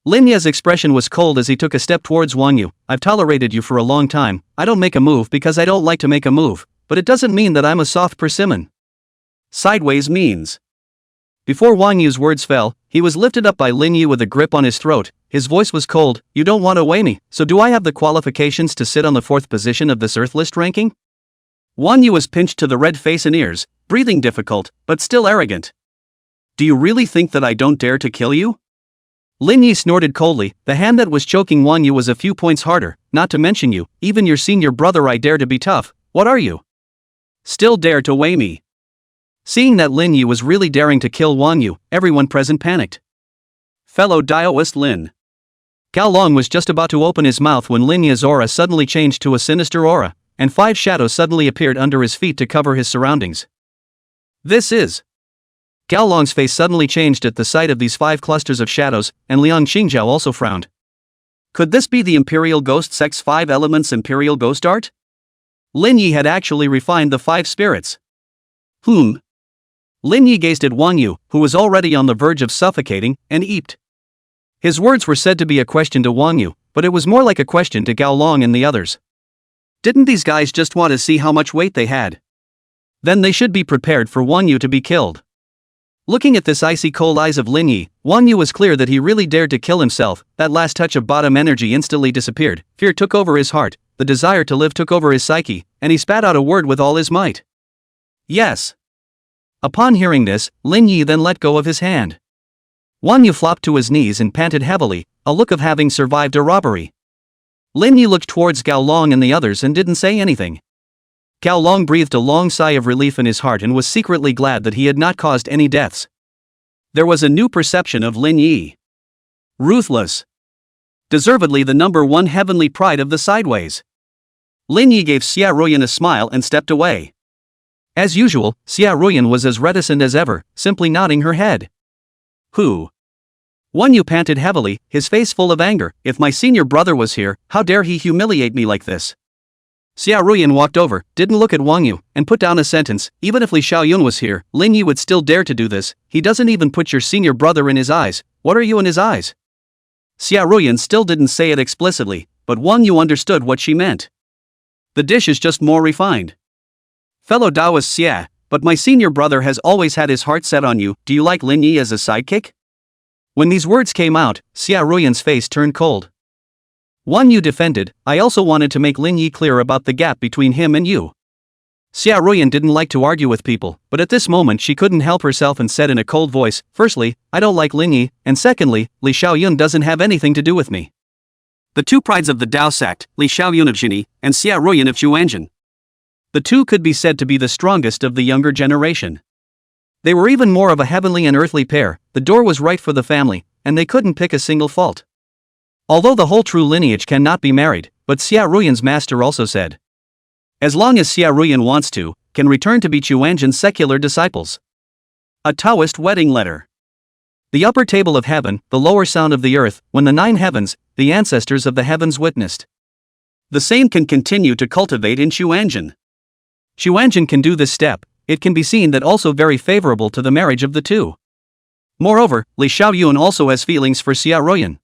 Lin Ye's expression was cold as he took a step towards Wang Yu. I've tolerated you for a long time. I don't make a move because I don't like to make a move, but it doesn't mean that I'm a soft persimmon. Sideways means. Before Wang Yu's words fell, he was lifted up by Lin Yu with a grip on his throat. His voice was cold. You don't want to weigh me, so do I have the qualifications to sit on the 4th position of this Earth list ranking? Wang Yu was pinched to the red face and ears, breathing difficult, but still arrogant. Do you really think that I don't dare to kill you? Lin Yi snorted coldly. The hand that was choking Wang Yu was a few points harder. Not to mention you, even your senior brother. I dare to be tough. What are you? Still dare to weigh me? Seeing that Lin Yi was really daring to kill Wang Yu, everyone present panicked. Fellow Daoist Lin. Gao Long was just about to open his mouth when Lin Yi's aura suddenly changed to a sinister aura, and 5 shadows suddenly appeared under his feet to cover his surroundings. This is... Gao Long's face suddenly changed at the sight of these 5 clusters of shadows, and Liang Qingjiao also frowned. Could this be the Imperial Ghost Sect's 5 Elements Imperial Ghost Art? Lin Yi had actually refined the 5 spirits. Lin Yi gazed at Wang Yu, who was already on the verge of suffocating, and eeped. His words were said to be a question to Wang Yu, but it was more like a question to Gao Long and the others. Didn't these guys just want to see how much weight they had? Then they should be prepared for Wang Yu to be killed. Looking at this icy cold eyes of Lin Yi, Wang Yu was clear that he really dared to kill himself. That last touch of bottom energy instantly disappeared, fear took over his heart, the desire to live took over his psyche, and he spat out a word with all his might. Yes. Upon hearing this, Lin Yi then let go of his hand. Wang Yu flopped to his knees and panted heavily, a look of having survived a robbery. Lin Yi looked towards Gao Long and the others and didn't say anything. Gao Long breathed a long sigh of relief in his heart and was secretly glad that he had not caused any deaths. There was a new perception of Lin Yi. Ruthless. Deservedly the #1 heavenly pride of the sideways. Lin Yi gave Xia Ruyan a smile and stepped away. As usual, Xia Ruyan was as reticent as ever, simply nodding her head. Who? Wang Yu panted heavily, his face full of anger. If my senior brother was here, how dare he humiliate me like this? Xia Ruyan walked over, didn't look at Wang Yu, and put down a sentence. Even if Li Xiaoyun was here, Lin Yi would still dare to do this. He doesn't even put your senior brother in his eyes. What are you in his eyes? Xia Ruyan still didn't say it explicitly, but Wang Yu understood what she meant. The dish is just more refined. Fellow Taoist Xia, but my senior brother has always had his heart set on you. Do you like Lin Yi as a sidekick? When these words came out, Xia Ruyan's face turned cold. Wang Yu defended, I also wanted to make Lin Yi clear about the gap between him and you. Xia Ruyan didn't like to argue with people, but at this moment she couldn't help herself and said in a cold voice, firstly, I don't like Lin Yi, and secondly, Li Xiaoyun doesn't have anything to do with me. The 2 prides of the Dao sect, Li Xiaoyun of Jini, and Xia Ruyan of Xuanzhen. The 2 could be said to be the strongest of the younger generation. They were even more of a heavenly and earthly pair. The door was right for the family, and they couldn't pick a single fault. Although the whole true lineage cannot be married, but Xia Ruyan's master also said. As long as Xia Ruyan wants to, can return to be Xuanzhen's secular disciples. A Taoist wedding letter. The upper table of heaven, the lower sound of the earth, when the 9 heavens, the ancestors of the heavens witnessed. The same can continue to cultivate in Xuanzhen. Xuanzhen can do this step. It can be seen that also very favorable to the marriage of the 2. Moreover, Li Xiaoyun also has feelings for Xia Ruyan.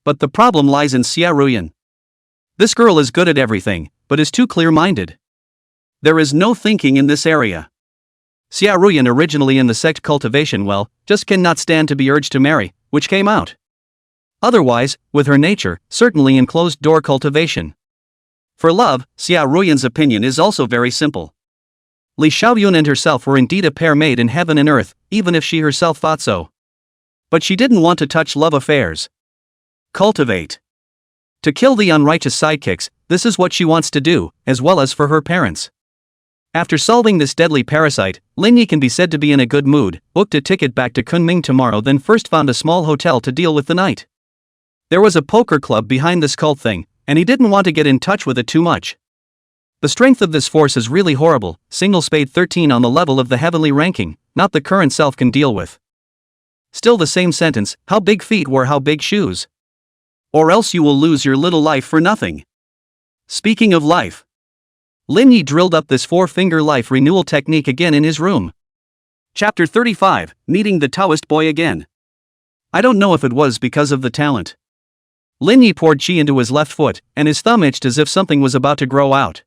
But the problem lies in Xia Ruyan. This girl is good at everything, but is too clear-minded. There is no thinking in this area. Xia Ruyan originally in the sect cultivation just cannot stand to be urged to marry, which came out. Otherwise, with her nature, certainly in closed-door cultivation. For love, Xia Ruyan's opinion is also very simple. Li Xiaoyun and herself were indeed a pair made in heaven and earth, even if she herself thought so. But she didn't want to touch love affairs. Cultivate. To kill the unrighteous sidekicks, this is what she wants to do, as well as for her parents. After solving this deadly parasite, Lin Yi can be said to be in a good mood, booked a ticket back to Kunming tomorrow, then first found a small hotel to deal with the night. There was a poker club behind this cult thing, and he didn't want to get in touch with it too much. The strength of this force is really horrible, single spade 13 on the level of the heavenly ranking, not the current self can deal with. Still the same sentence, how big feet wear how big shoes. Or else you will lose your little life for nothing. Speaking of life. Lin Yi drilled up this 4-finger life renewal technique again in his room. Chapter 35, Meeting the Taoist Boy Again. I don't know if it was because of the talent. Lin Yi poured chi into his left foot, and his thumb itched as if something was about to grow out.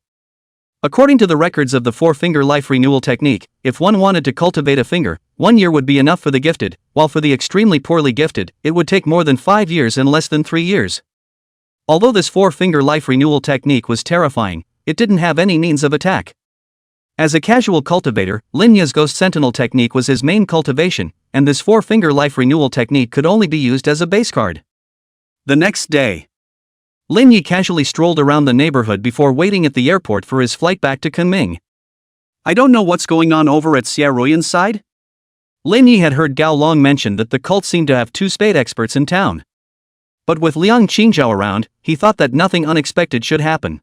According to the records of the 4-finger life renewal technique, if one wanted to cultivate a finger, 1 year would be enough for the gifted, while for the extremely poorly gifted, it would take more than 5 years and less than 3 years. Although this 4-finger life renewal technique was terrifying, it didn't have any means of attack. As a casual cultivator, Lin Yi's Ghost Sentinel technique was his main cultivation, and this 4-finger life renewal technique could only be used as a base card. The next day, Lin Yi casually strolled around the neighborhood before waiting at the airport for his flight back to Kunming. I don't know what's going on over at Xiaoruyan's side? Lin Yi had heard Gao Long mention that the cult seemed to have 2 spade experts in town. But with Liang Qingzhao around, he thought that nothing unexpected should happen.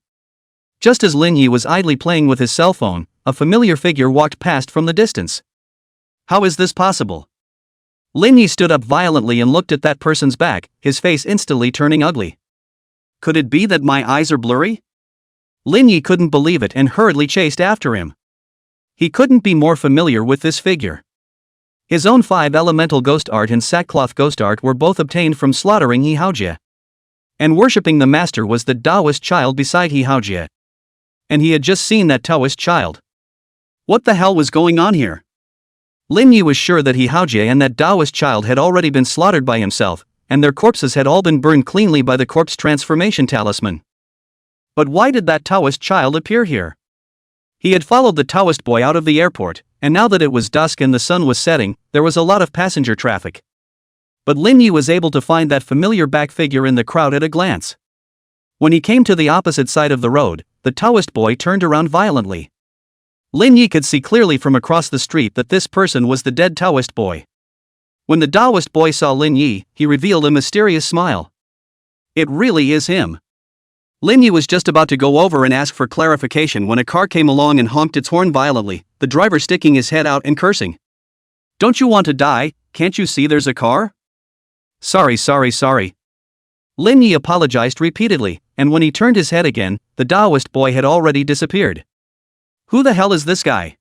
Just as Lin Yi was idly playing with his cell phone, a familiar figure walked past from the distance. How is this possible? Lin Yi stood up violently and looked at that person's back, his face instantly turning ugly. Could it be that my eyes are blurry? Lin Yi couldn't believe it and hurriedly chased after him. He couldn't be more familiar with this figure. His own 5 elemental ghost art and sackcloth ghost art were both obtained from slaughtering He Haojie. And worshipping the master was the Taoist child beside He Haojie. And he had just seen that Taoist child. What the hell was going on here? Lin Yi was sure that He Haojie and that Taoist child had already been slaughtered by himself, and their corpses had all been burned cleanly by the corpse transformation talisman. But why did that Taoist child appear here? He had followed the Taoist boy out of the airport, and now that it was dusk and the sun was setting, there was a lot of passenger traffic. But Lin Yi was able to find that familiar back figure in the crowd at a glance. When he came to the opposite side of the road, the Taoist boy turned around violently. Lin Yi could see clearly from across the street that this person was the dead Taoist boy. When the Taoist boy saw Lin Yi, he revealed a mysterious smile. It really is him. Lin Yi was just about to go over and ask for clarification when a car came along and honked its horn violently, the driver sticking his head out and cursing. Don't you want to die? Can't you see there's a car? Sorry. Lin Yi apologized repeatedly, and when he turned his head again, the Taoist boy had already disappeared. Who the hell is this guy?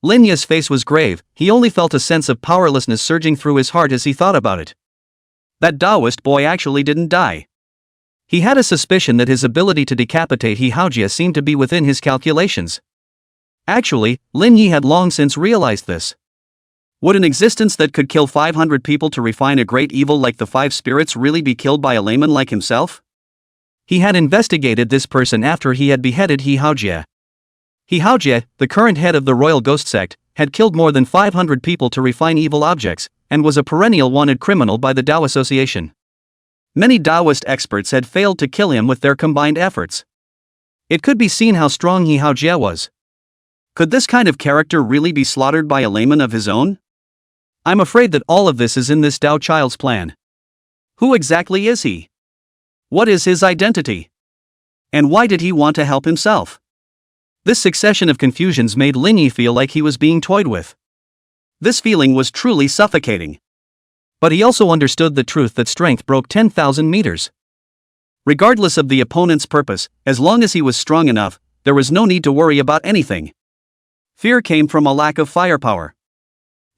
Lin Yi's face was grave, he only felt a sense of powerlessness surging through his heart as he thought about it. That Taoist boy actually didn't die. He had a suspicion that his ability to decapitate He Haojie seemed to be within his calculations. Actually, Lin Yi had long since realized this. Would an existence that could kill 500 people to refine a great evil like the 5 spirits really be killed by a layman like himself? He had investigated this person after he had beheaded He Haojie. He Haojie, the current head of the royal ghost sect, had killed more than 500 people to refine evil objects, and was a perennial wanted criminal by the Tao Association. Many Taoist experts had failed to kill him with their combined efforts. It could be seen how strong He Haojie was. Could this kind of character really be slaughtered by a layman of his own? I'm afraid that all of this is in this Tao child's plan. Who exactly is he? What is his identity? And why did he want to help himself? This succession of confusions made Lin Yi feel like he was being toyed with. This feeling was truly suffocating. But he also understood the truth that strength broke 10,000 meters. Regardless of the opponent's purpose, as long as he was strong enough, there was no need to worry about anything. Fear came from a lack of firepower.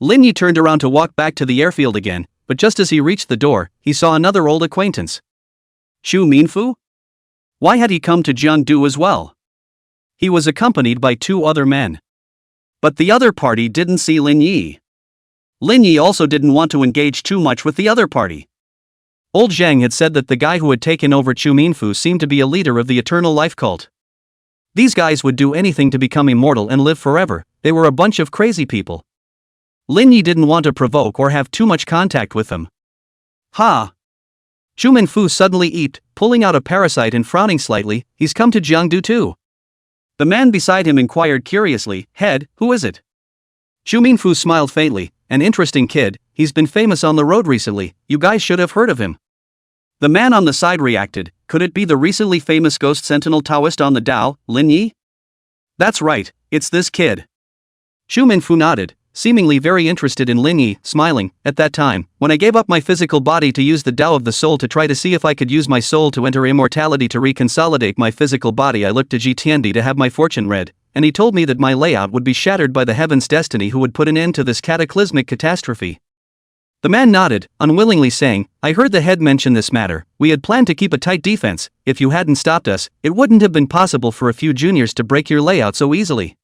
Lin Yi turned around to walk back to the airfield again, but just as he reached the door, he saw another old acquaintance. Xu Minfu? Why had he come to Jiangdu as well? He was accompanied by 2 other men. But the other party didn't see Lin Yi. Lin Yi also didn't want to engage too much with the other party. Old Zhang had said that the guy who had taken over Xu Minfu seemed to be a leader of the eternal life cult. These guys would do anything to become immortal and live forever, they were a bunch of crazy people. Lin Yi didn't want to provoke or have too much contact with them. Ha! Xu Minfu suddenly eeped, pulling out a parasite and frowning slightly. He's come to Jiangdu too. The man beside him inquired curiously, Head, who is it? Xu Minfu smiled faintly. An interesting kid, he's been famous on the road recently, you guys should have heard of him. The man on the side reacted, could it be the recently famous ghost sentinel Taoist on the Tao, Lin Yi? That's right, it's this kid. Xu Minfu nodded, seemingly very interested in Lin Yi, smiling. At that time, when I gave up my physical body to use the Tao of the soul to try to see if I could use my soul to enter immortality to reconsolidate my physical body, I looked to Ji Tiandi to have my fortune read. And he told me that my layout would be shattered by the heaven's destiny who would put an end to this cataclysmic catastrophe. The man nodded, unwillingly saying, I heard the head mention this matter. We had planned to keep a tight defense. If you hadn't stopped us, it wouldn't have been possible for a few juniors to break your layout so easily.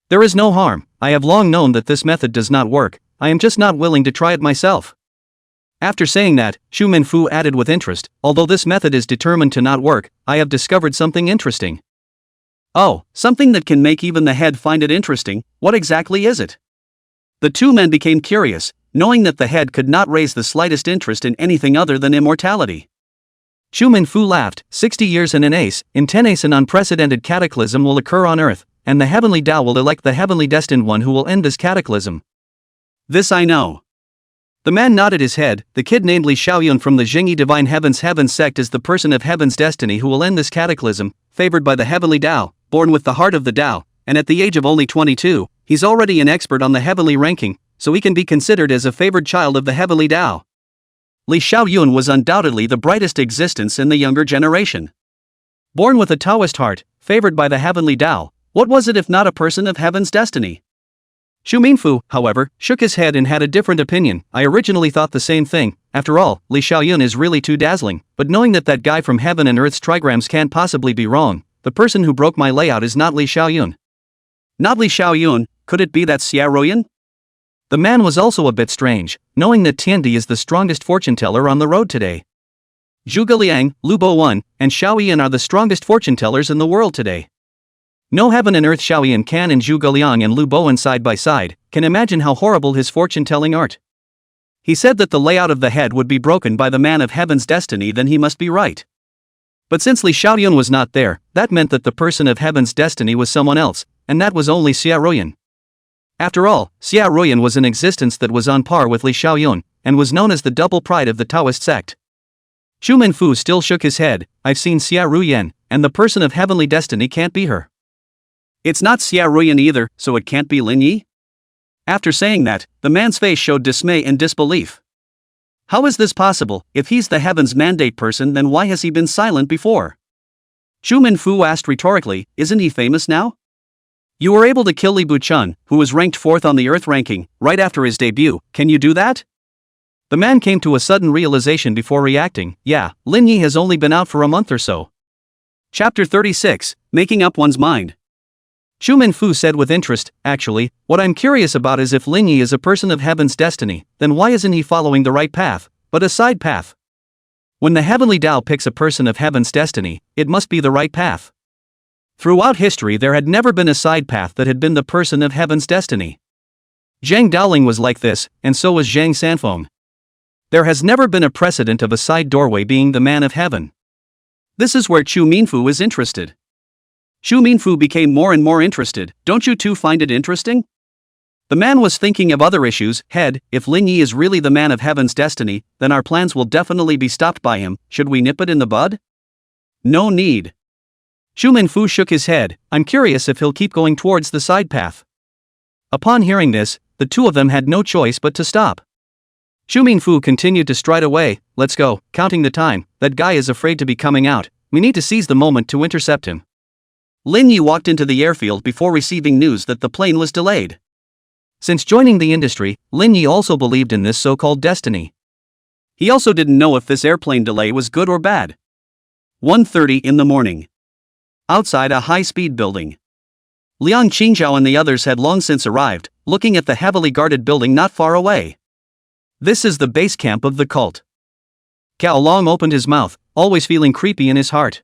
There is no harm. I have long known that this method does not work. I am just not willing to try it myself. After saying that, Xu Minfu added with interest, although this method is determined to not work, I have discovered something interesting. Oh, something that can make even the head find it interesting. What exactly is it? The 2 men became curious, knowing that the head could not raise the slightest interest in anything other than immortality. Xu Minfu laughed, 60 years and an ace, in 10 ace an unprecedented cataclysm will occur on Earth, and the heavenly Tao will elect the heavenly destined one who will end this cataclysm. This I know. The man nodded his head. The kid named Li Shaoyun from the Jingyi Divine Heaven sect is the person of heaven's destiny who will end this cataclysm, favored by the heavenly Tao, born with the heart of the Tao, and at the age of only 22, he's already an expert on the heavenly ranking, so he can be considered as a favored child of the heavenly Tao. Li Shaoyun was undoubtedly the brightest existence in the younger generation. Born with a Taoist heart, favored by the heavenly Tao, what was it if not a person of heaven's destiny? Xu Minfu, however, shook his head and had a different opinion. I originally thought the same thing. After all, Li Shaoyun is really too dazzling, but knowing that guy from heaven and earth's trigrams can't possibly be wrong, the person who broke my layout is not Li Shaoyun. Not Li Shaoyun, could it be that Xia Ruoyan? The man was also a bit strange, knowing that Tiandi is the strongest fortune teller on the road today. Zhuge Liang, Lu Bowen, and Xiao Yan are the strongest fortune tellers in the world today. No heaven and earth Xiao Yan can and Zhuge Liang and Lu Bowen side by side, can imagine how horrible his fortune-telling art. He said that the layout of the head would be broken by the man of heaven's destiny, then he must be right. But since Li Shaoyun was not there, that meant that the person of heaven's destiny was someone else, and that was only Xia Ruoyan. After all, Xia Ruoyan was an existence that was on par with Li Shaoyun, and was known as the double pride of the Taoist sect. Xu Minfu still shook his head. I've seen Xia Ruoyan, and the person of heavenly destiny can't be her. It's not Xia Ruoyan either, so it can't be Lin Yi? After saying that, the man's face showed dismay and disbelief. How is this possible? If he's the heaven's mandate person, then why has he been silent before? Xu Minfu asked rhetorically, isn't he famous now? You were able to kill Li Buchun, who was ranked 4th on the Earth ranking, right after his debut. Can you do that? The man came to a sudden realization before reacting. Yeah, Lin Yi has only been out for a month or so. Chapter 36, Making Up One's Mind. Xu Minfu said with interest, actually, what I'm curious about is if Lin Yi is a person of heaven's destiny, then why isn't he following the right path, but a side path? When the heavenly Tao picks a person of heaven's destiny, it must be the right path. Throughout history there had never been a side path that had been the person of heaven's destiny. Zhang Daoling was like this, and so was Zhang Sanfeng. There has never been a precedent of a side doorway being the man of heaven. This is where Xu Minfu is interested. Xu Minfu became more and more interested. Don't you too find it interesting? The man was thinking of other issues. Head, if Lin Yi is really the man of heaven's destiny, then our plans will definitely be stopped by him. Should we nip it in the bud? No need. Xu Minfu shook his head. I'm curious if he'll keep going towards the side path. Upon hearing this, the two of them had no choice but to stop. Xu Minfu continued to stride away. Let's go, counting the time. That guy is afraid to be coming out. We need to seize the moment to intercept him. Lin Yi walked into the airfield before receiving news that the plane was delayed. Since joining the industry, Lin Yi also believed in this so-called destiny. He also didn't know if this airplane delay was good or bad. 1:30 in the morning. Outside a high-speed building. Liang Qingzhao and the others had long since arrived, looking at the heavily guarded building not far away. This is the base camp of the cult. Cao Long opened his mouth, always feeling creepy in his heart.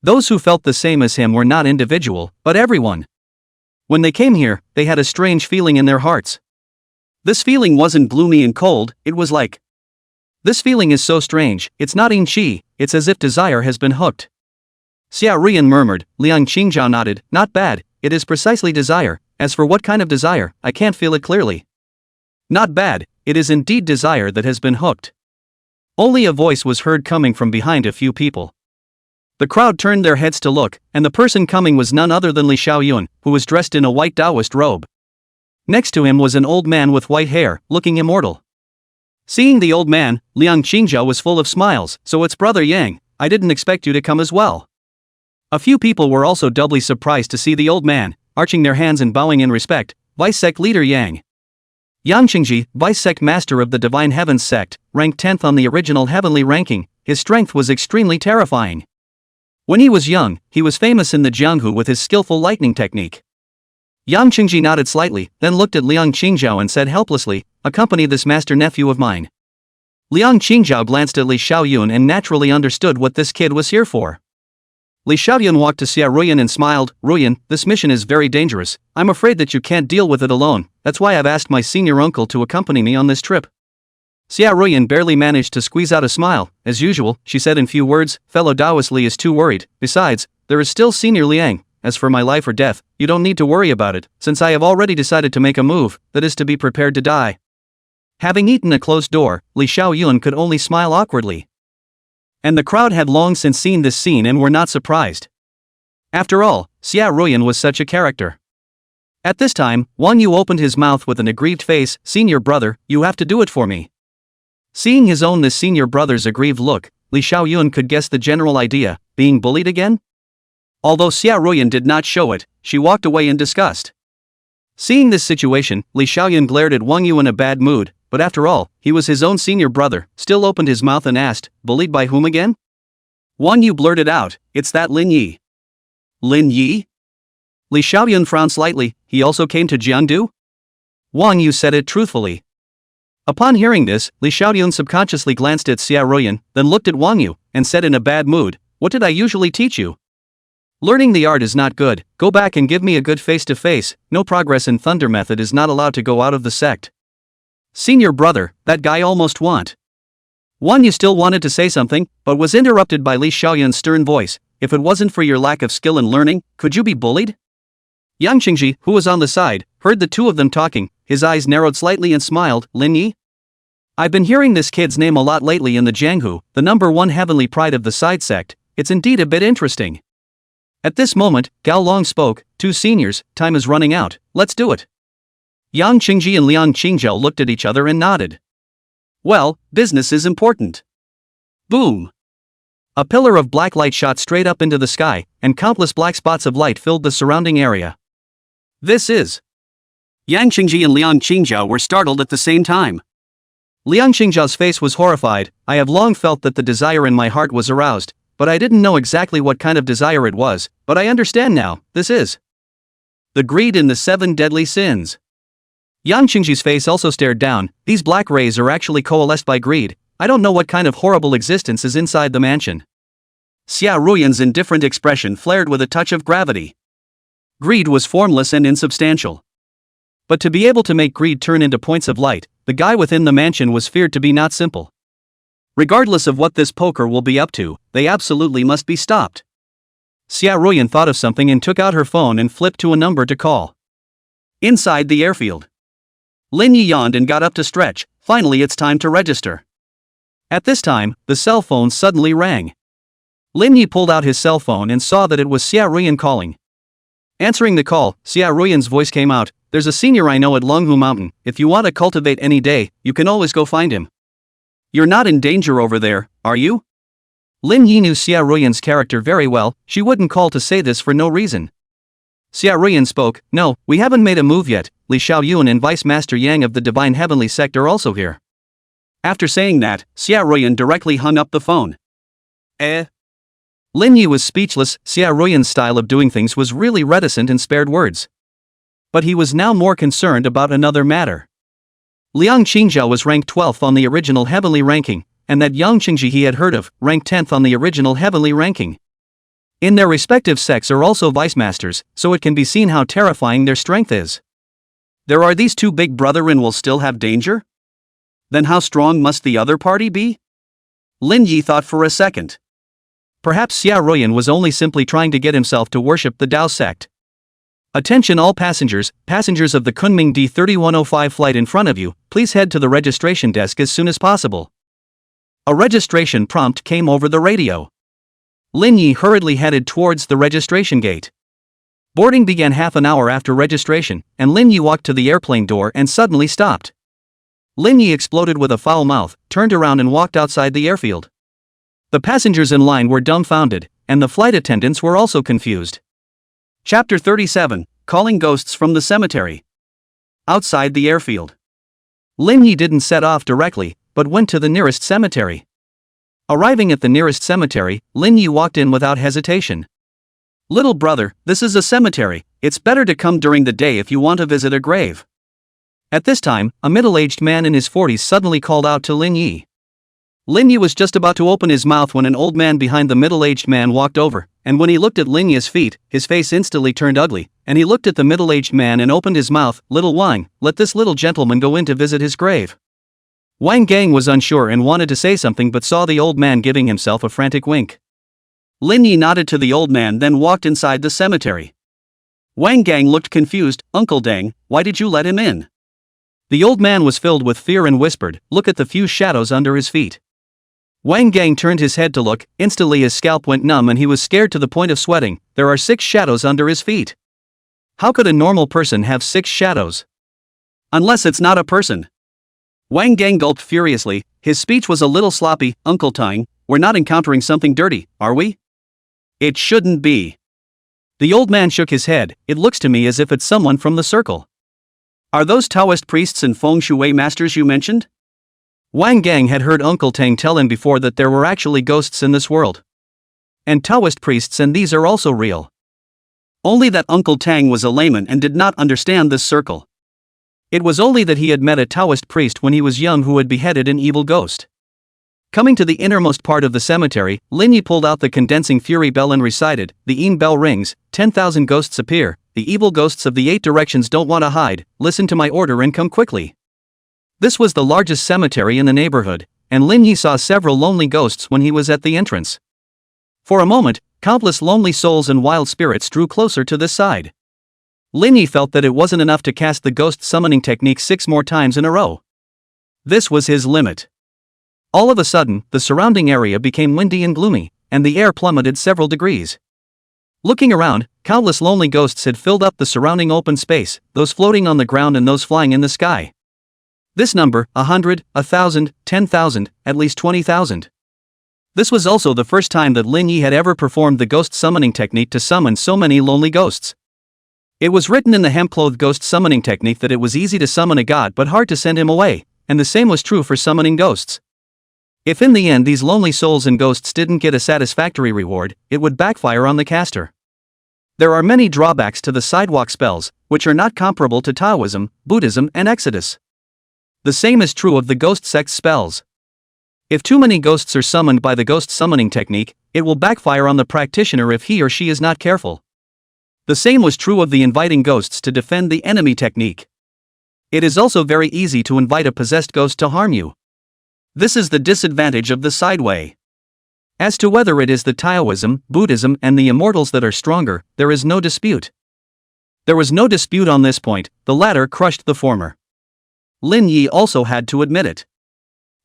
Those who felt the same as him were not individual, but everyone. When they came here, they had a strange feeling in their hearts. This feeling wasn't gloomy and cold, it was like. This feeling is so strange, it's not in qi, it's as if desire has been hooked. Xia Ruoyan murmured. Liang Qingzhao nodded. Not bad, it is precisely desire. As for what kind of desire, I can't feel it clearly. Not bad, it is indeed desire that has been hooked. Only a voice was heard coming from behind a few people. The crowd turned their heads to look, and the person coming was none other than Li Shaoyun, who was dressed in a white Taoist robe. Next to him was an old man with white hair, looking immortal. Seeing the old man, Liang Qingzhao was full of smiles. So it's Brother Yang, I didn't expect you to come as well. A few people were also doubly surprised to see the old man, arching their hands and bowing in respect. Vice sect leader Yang. Yang Qingji, vice sect master of the Divine Heavens sect, ranked 10th on the original heavenly ranking. His strength was extremely terrifying. When he was young, he was famous in the Jianghu with his skillful lightning technique. Yang Qingji nodded slightly, then looked at Liang Qingzhao and said helplessly, accompany this master nephew of mine. Liang Qingzhao glanced at Li Shaoyun and naturally understood what this kid was here for. Li Shaoyun walked to Xia Ruoyan and smiled. Ruoyan, this mission is very dangerous. I'm afraid that you can't deal with it alone, that's why I've asked my senior uncle to accompany me on this trip. Xia Ruoyan barely managed to squeeze out a smile. As usual, she said in few words, fellow Taoist Li is too worried. Besides, there is still Senior Liang, as for my life or death, you don't need to worry about it, since I have already decided to make a move, that is to be prepared to die. Having eaten a closed door, Li Xiaoyun could only smile awkwardly. And the crowd had long since seen this scene and were not surprised. After all, Xia Ruyan was such a character. At this time, Wang Yu opened his mouth with an aggrieved face. "Senior brother, you have to do it for me." Seeing this senior brother's aggrieved look, Li Xiaoyun could guess the general idea: being bullied again? Although Xia Ruyan did not show it, she walked away in disgust. Seeing this situation, Li Xiaoyun glared at Wang Yu in a bad mood, but after all, he was his own senior brother, still opened his mouth and asked, "Bullied by whom again?" Wang Yu blurted out, "It's that Lin Yi." Lin Yi? Li Xiaoyun frowned slightly. He also came to Jiangdu? Wang Yu said it truthfully. Upon hearing this, Li Xiaoyun subconsciously glanced at Xia Ruyan, then looked at Wang Yu, and said in a bad mood, "What did I usually teach you? Learning the art is not good, go back and give me a good face-to-face, no progress in thunder method is not allowed to go out of the sect." Senior brother, that guy almost want. Wang Yu still wanted to say something, but was interrupted by Li Xiaoyun's stern voice. "If it wasn't for your lack of skill in learning, could you be bullied?" Yang Qingji, who was on the side, heard the two of them talking. His eyes narrowed slightly and smiled. "Lin Yi? I've been hearing this kid's name a lot lately in the Jianghu, the #1 heavenly pride of the side sect. It's indeed a bit interesting." At this moment, Gao Long spoke. "Two seniors, time is running out, let's do it." Yang Qingji and Liang Qingzhou looked at each other and nodded. Well, business is important. Boom! A pillar of black light shot straight up into the sky, and countless black spots of light filled the surrounding area. This is... Yang Qingji and Liang Qingzhou were startled at the same time. Liang Qingzhou's face was horrified. "I have long felt that the desire in my heart was aroused, but I didn't know exactly what kind of desire it was, but I understand now, this is the greed in the 7 deadly sins." Yang Qingji's face also stared down. "These black rays are actually coalesced by greed. I don't know what kind of horrible existence is inside the mansion." Xia Ruyan's indifferent expression flared with a touch of gravity. Greed was formless and insubstantial. But to be able to make greed turn into points of light, the guy within the mansion was feared to be not simple. Regardless of what this poker will be up to, they absolutely must be stopped. Xia Ruyan thought of something and took out her phone and flipped to a number to call. Inside the airfield, Lin Yi yawned and got up to stretch. Finally, it's time to register. At this time, the cell phone suddenly rang. Lin Yi pulled out his cell phone and saw that it was Xia Ruyan calling. Answering the call, Xia Ruyan's voice came out. "There's a senior I know at Longhu Mountain. If you want to cultivate any day, you can always go find him. You're not in danger over there, are you?" Lin Yi knew Xia Ruyan's character very well. She wouldn't call to say this for no reason. Xia Ruyan spoke. "No, we haven't made a move yet. Li Xiaoyun and Vice Master Yang of the Divine Heavenly Sect are also here." After saying that, Xia Ruyan directly hung up the phone. Lin Yi was speechless. Xia Ruyan's style of doing things was really reticent and spared words. But he was now more concerned about another matter. Liang Qingzhou was ranked 12th on the original heavenly ranking, and that Yang Qingji he had heard of, ranked 10th on the original heavenly ranking. In their respective sects are also vice masters, so it can be seen how terrifying their strength is. There are these two big brother and will still have danger? Then how strong must the other party be? Lin Yi thought for a second. Perhaps Xia Ruyan was only simply trying to get himself to worship the Dao sect. "Attention all passengers of the Kunming D3105 flight in front of you, please head to the registration desk as soon as possible." A registration prompt came over the radio. Lin Yi hurriedly headed towards the registration gate. Boarding began half an hour after registration, and Lin Yi walked to the airplane door and suddenly stopped. Lin Yi exploded with a foul mouth, turned around and walked outside the airfield. The passengers in line were dumbfounded, and the flight attendants were also confused. Chapter 37, Calling Ghosts from the Cemetery. Outside the airfield, Lin Yi didn't set off directly, but went to the nearest cemetery. Arriving at the nearest cemetery, Lin Yi walked in without hesitation. "Little brother, this is a cemetery. It's better to come during the day if you want to visit a grave." At this time, a middle-aged man in his 40s suddenly called out to Lin Yi. Lin Yi was just about to open his mouth when an old man behind the middle-aged man walked over, and when he looked at Lin Yi's feet, his face instantly turned ugly, and he looked at the middle-aged man and opened his mouth. "Little Wang, let this little gentleman go in to visit his grave." Wang Gang was unsure and wanted to say something but saw the old man giving himself a frantic wink. Lin Yi nodded to the old man then walked inside the cemetery. Wang Gang looked confused. Uncle Deng, why did you let him in? The old man was filled with fear and whispered, look at the few shadows under his feet. Wang Gang turned his head to look, instantly his scalp went numb and he was scared to the point of sweating. There are 6 shadows under his feet. How could a normal person have 6 shadows? Unless it's not a person. Wang Gang gulped furiously, his speech was a little sloppy. Uncle Tang, we're not encountering something dirty, are we? It shouldn't be. The old man shook his head, it looks to me as if it's someone from the circle. Are those Taoist priests and feng shui masters you mentioned? Wang Gang had heard Uncle Tang tell him before that there were actually ghosts in this world. And Taoist priests, and these are also real. Only that Uncle Tang was a layman and did not understand this circle. It was only that he had met a Taoist priest when he was young who had beheaded an evil ghost. Coming to the innermost part of the cemetery, Lin Yi pulled out the condensing fury bell and recited, the Yin bell rings, 10,000 ghosts appear, the evil ghosts of the 8 directions don't want to hide, listen to my order and come quickly. This was the largest cemetery in the neighborhood, and Lin Yi saw several lonely ghosts when he was at the entrance. For a moment, countless lonely souls and wild spirits drew closer to this side. Lin Yi felt that it wasn't enough to cast the ghost summoning technique 6 more times in a row. This was his limit. All of a sudden, the surrounding area became windy and gloomy, and the air plummeted several degrees. Looking around, countless lonely ghosts had filled up the surrounding open space, those floating on the ground and those flying in the sky. This number, 100, 1,000, 10,000, at least 20,000. This was also the first time that Lin Yi had ever performed the ghost summoning technique to summon so many lonely ghosts. It was written in the hemp-clothed ghost summoning technique that it was easy to summon a god but hard to send him away, and the same was true for summoning ghosts. If in the end these lonely souls and ghosts didn't get a satisfactory reward, it would backfire on the caster. There are many drawbacks to the sidewalk spells, which are not comparable to Taoism, Buddhism and Exodus. The same is true of the ghost sex spells. If too many ghosts are summoned by the ghost summoning technique, it will backfire on the practitioner if he or she is not careful. The same was true of the inviting ghosts to defend the enemy technique. It is also very easy to invite a possessed ghost to harm you. This is the disadvantage of the sideway. As to whether it is the Taoism, Buddhism and the immortals that are stronger, there is no dispute. There was no dispute on this point, the latter crushed the former. Lin Yi also had to admit it.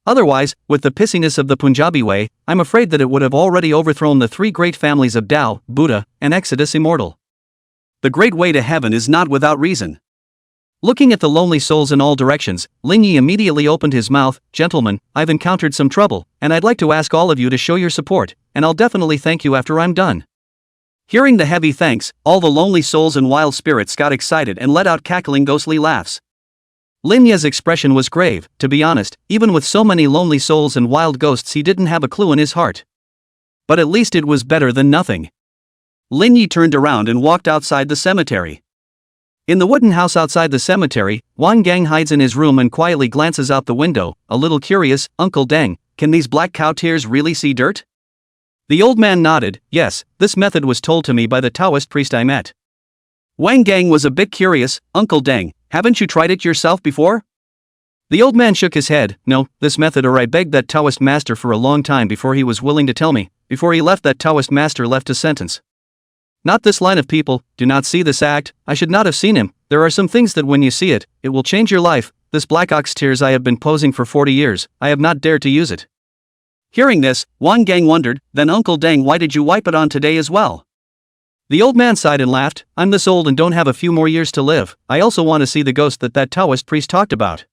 Otherwise, with the pissiness of the Punjabi way, I'm afraid that it would have already overthrown the 3 great families of Tao, Buddha, and Exodus immortal. The great way to heaven is not without reason. Looking at the lonely souls in all directions, Lin Yi immediately opened his mouth, gentlemen, I've encountered some trouble, and I'd like to ask all of you to show your support, and I'll definitely thank you after I'm done. Hearing the heavy thanks, all the lonely souls and wild spirits got excited and let out cackling ghostly laughs. Lin Yi's expression was grave, to be honest, even with so many lonely souls and wild ghosts he didn't have a clue in his heart. But at least it was better than nothing. Lin Yi turned around and walked outside the cemetery. In the wooden house outside the cemetery, Wang Gang hides in his room and quietly glances out the window, a little curious. Uncle Deng, can these black cow tears really see dirt? The old man nodded, yes, this method was told to me by the Taoist priest I met. Wang Gang was a bit curious. Uncle Deng, haven't you tried it yourself before? The old man shook his head, no, this method or I begged that Taoist master for a long time before he was willing to tell me, before he left that Taoist master left a sentence. Not this line of people, do not see this act, I should not have seen him, there are some things that when you see it, it will change your life, this black ox tears I have been posing for 40 years, I have not dared to use it. Hearing this, Wang Gang wondered, then Uncle Deng why did you wipe it on today as well? The old man sighed and laughed, I'm this old and don't have a few more years to live, I also want to see the ghost that Taoist priest talked about.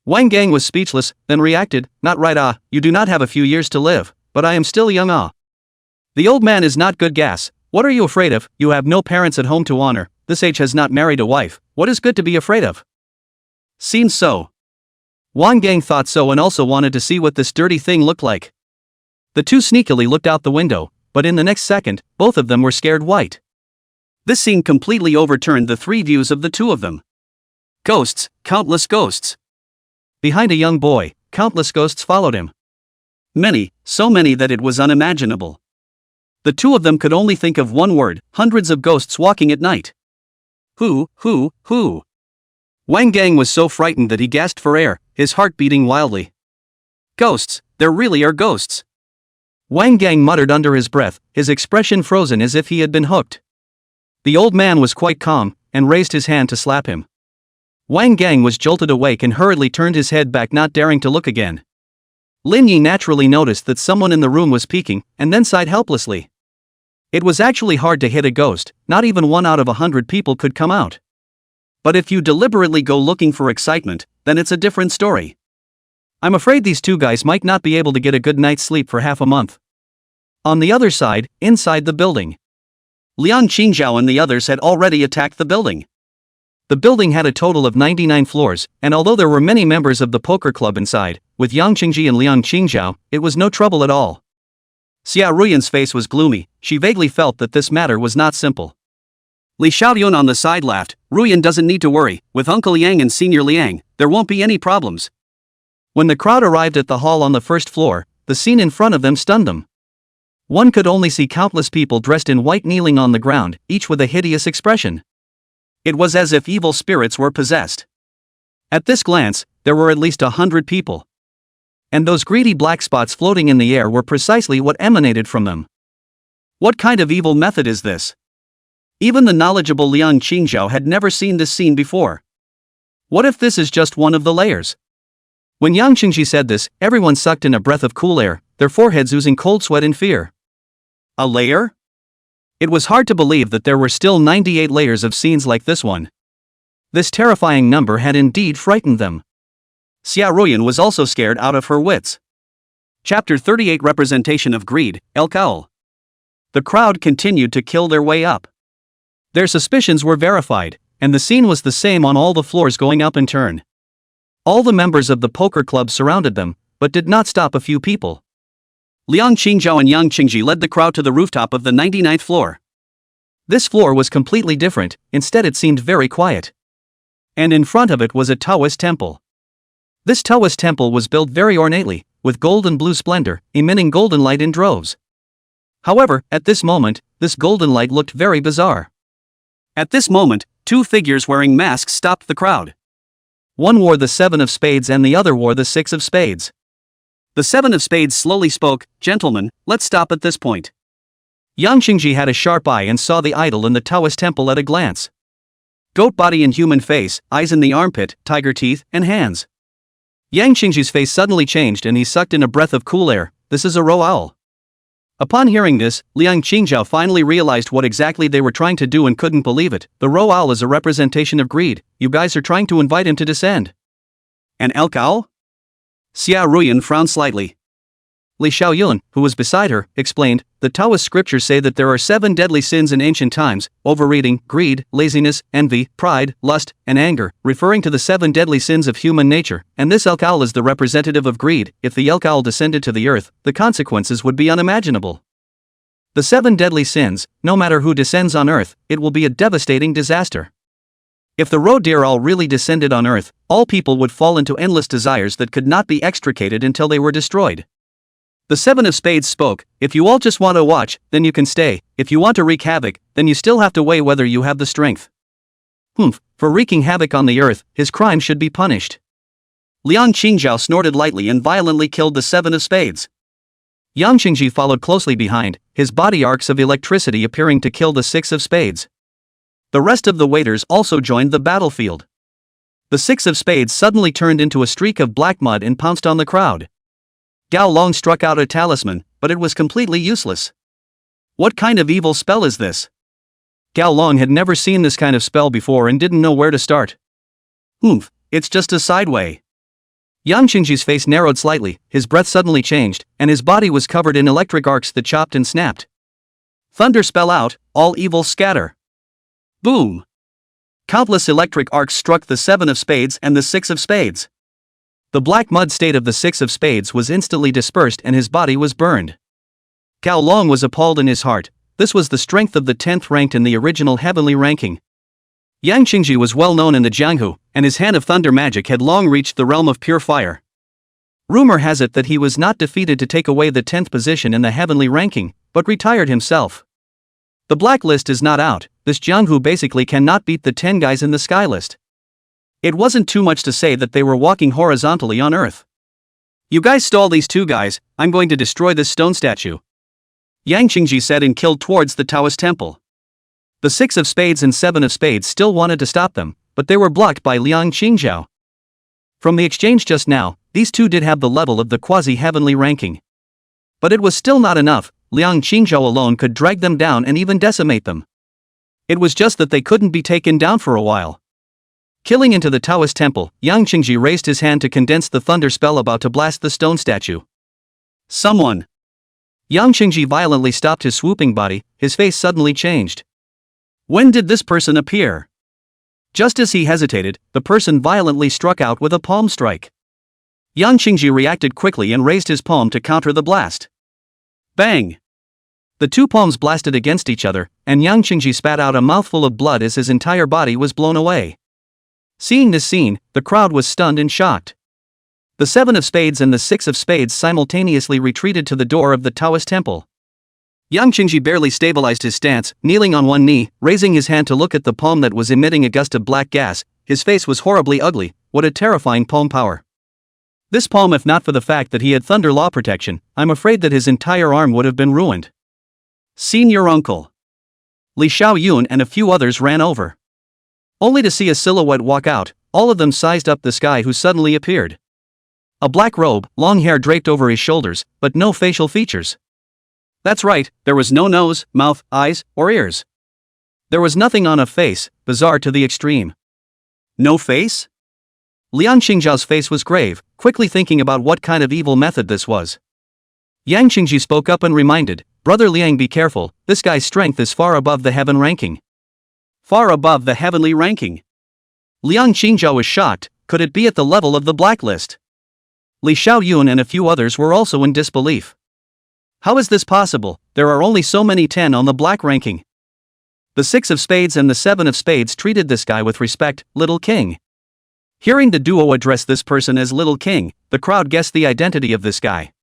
Wang Gang was speechless, then reacted, not right you do not have a few years to live, but I am still young The old man is not good gas. What are you afraid of? You have no parents at home to honor, this age has not married a wife, what is good to be afraid of? Seems so. Wang Gang thought so and also wanted to see what this dirty thing looked like. The two sneakily looked out the window, but in the next second, both of them were scared white. This scene completely overturned the 3 views of the 2 of them. Ghosts, countless ghosts. Behind a young boy, countless ghosts followed him. Many, so many that it was unimaginable. The 2 of them could only think of one word, hundreds of ghosts walking at night. Who? Wang Gang was so frightened that he gasped for air, his heart beating wildly. Ghosts, there really are ghosts. Wang Gang muttered under his breath, his expression frozen as if he had been hooked. The old man was quite calm, and raised his hand to slap him. Wang Gang was jolted awake and hurriedly turned his head back, not daring to look again. Lin Yi naturally noticed that someone in the room was peeking, and then sighed helplessly. It was actually hard to hit a ghost, not even 1 out of 100 people could come out. But if you deliberately go looking for excitement, then it's a different story. I'm afraid these two guys might not be able to get a good night's sleep for half a month. On the other side, inside the building, Liang Qingzhao and the others had already attacked the building. The building had a total of 99 floors, and although there were many members of the poker club inside, with Yang Qingji and Liang Qingzhao, it was no trouble at all. Xia Ruyan's face was gloomy. She vaguely felt that this matter was not simple. Li Xiaoyun on the side laughed. Ruyan doesn't need to worry. With Uncle Yang and Senior Liang, there won't be any problems. When the crowd arrived at the hall on the first floor, the scene in front of them stunned them. One could only see countless people dressed in white kneeling on the ground, each with a hideous expression. It was as if evil spirits were possessed. At this glance, there were at least 100 people. And those greedy black spots floating in the air were precisely what emanated from them. What kind of evil method is this? Even the knowledgeable Liang Qingzhao had never seen this scene before. What if this is just one of the layers? When Yang Qingji said this, everyone sucked in a breath of cool air, their foreheads oozing cold sweat in fear. A layer? It was hard to believe that there were still 98 layers of scenes like this one. This terrifying number had indeed frightened them. Xia Ruyan was also scared out of her wits. Chapter 38 Representation of Greed, El Cowl. The crowd continued to kill their way up. Their suspicions were verified, and the scene was the same on all the floors going up in turn. All the members of the poker club surrounded them, but did not stop a few people. Liang Qingzhao and Yang Qingji led the crowd to the rooftop of the 99th floor. This floor was completely different, instead it seemed very quiet. And in front of it was a Taoist temple. This Taoist temple was built very ornately, with gold and blue splendor, emitting golden light in droves. However, at this moment, this golden light looked very bizarre. At this moment, two figures wearing masks stopped the crowd. One wore the 7 of spades and the other wore the 6 of spades. The 7 of spades slowly spoke, "Gentlemen, let's stop at this point." Yang Qingji had a sharp eye and saw the idol in the Taoist temple at a glance. Goat body and human face, eyes in the armpit, tiger teeth, and hands. Yang Qingji's face suddenly changed and he sucked in a breath of cool air. This is a roe owl. Upon hearing this, Liang Qingzhao finally realized what exactly they were trying to do and couldn't believe it. The roe owl is a representation of greed. You guys are trying to invite him to descend. An elk owl? Xia Ruyan frowned slightly. Li Xiaoyun, who was beside her, explained, the Taoist scriptures say that there are 7 deadly sins in ancient times: overeating, greed, laziness, envy, pride, lust, and anger, referring to the 7 deadly sins of human nature, and this elk owl is the representative of greed. If the elk owl descended to the earth, the consequences would be unimaginable. The 7 deadly sins, no matter who descends on earth, it will be a devastating disaster. If the roe deer owl really descended on earth, all people would fall into endless desires that could not be extricated until they were destroyed. The 7 of spades spoke, if you all just want to watch, then you can stay. If you want to wreak havoc, then you still have to weigh whether you have the strength. For wreaking havoc on the earth, his crime should be punished. Liang Qingzhao snorted lightly and violently killed the 7 of spades. Yang Qingji followed closely behind, his body arcs of electricity appearing to kill the 6 of spades. The rest of the waiters also joined the battlefield. The 6 of spades suddenly turned into a streak of black mud and pounced on the crowd. Gao Long struck out a talisman, but it was completely useless. What kind of evil spell is this? Gao Long had never seen this kind of spell before and didn't know where to start. It's just a sideway. Yang Qingji's face narrowed slightly, his breath suddenly changed, and his body was covered in electric arcs that chopped and snapped. Thunder spell out, all evil scatter. Boom! Countless electric arcs struck the 7 of spades and the 6 of spades. The black mud state of the 6 of spades was instantly dispersed and his body was burned. Gao Long was appalled in his heart. This was the strength of the 10th ranked in the original heavenly ranking. Yang Qingji was well known in the Jianghu, and his hand of thunder magic had long reached the realm of pure fire. Rumor has it that he was not defeated to take away the 10th position in the heavenly ranking, but retired himself. The blacklist is not out. This Jianghu basically cannot beat the 10 guys in the sky list. It wasn't too much to say that they were walking horizontally on earth. You guys stall these 2 guys, I'm going to destroy this stone statue. Yang Qingji said and killed towards the Taoist temple. The 6 of spades and 7 of spades still wanted to stop them, but they were blocked by Liang Qingzhao. From the exchange just now, these two did have the level of the quasi-heavenly ranking. But it was still not enough. Liang Qingzhao alone could drag them down and even decimate them. It was just that they couldn't be taken down for a while. Killing into the Taoist temple, Yang Qingji raised his hand to condense the thunder spell about to blast the stone statue. Someone! Yang Qingji violently stopped his swooping body, his face suddenly changed. When did this person appear? Just as he hesitated, the person violently struck out with a palm strike. Yang Qingji reacted quickly and raised his palm to counter the blast. Bang! The two palms blasted against each other, and Yang Qingji spat out a mouthful of blood as his entire body was blown away. Seeing this scene, the crowd was stunned and shocked. The 7 of spades and the 6 of spades simultaneously retreated to the door of the Taoist temple. Yang Qingji barely stabilized his stance, kneeling on one knee, raising his hand to look at the palm that was emitting a gust of black gas. His face was horribly ugly. What a terrifying palm power. This palm, if not for the fact that he had thunder law protection, I'm afraid that his entire arm would have been ruined. Senior uncle. Li Xiaoyun and a few others ran over. Only to see a silhouette walk out, all of them sized up this guy who suddenly appeared. A black robe, long hair draped over his shoulders, but no facial features. That's right, there was no nose, mouth, eyes, or ears. There was nothing on a face, bizarre to the extreme. No face? Liang Qingzhao's face was grave, quickly thinking about what kind of evil method this was. Yang Qingji spoke up and reminded, "Brother Liang, be careful, this guy's strength is far above the heaven ranking." Far above the heavenly ranking? Liang Qingzhao was shocked. Could it be at the level of the blacklist? Li Xiaoyun and a few others were also in disbelief. How is this possible? There are only so many 10 on the black ranking. The 6 of spades and the 7 of spades treated this guy with respect, Little King. Hearing the duo address this person as Little King, the crowd guessed the identity of this guy.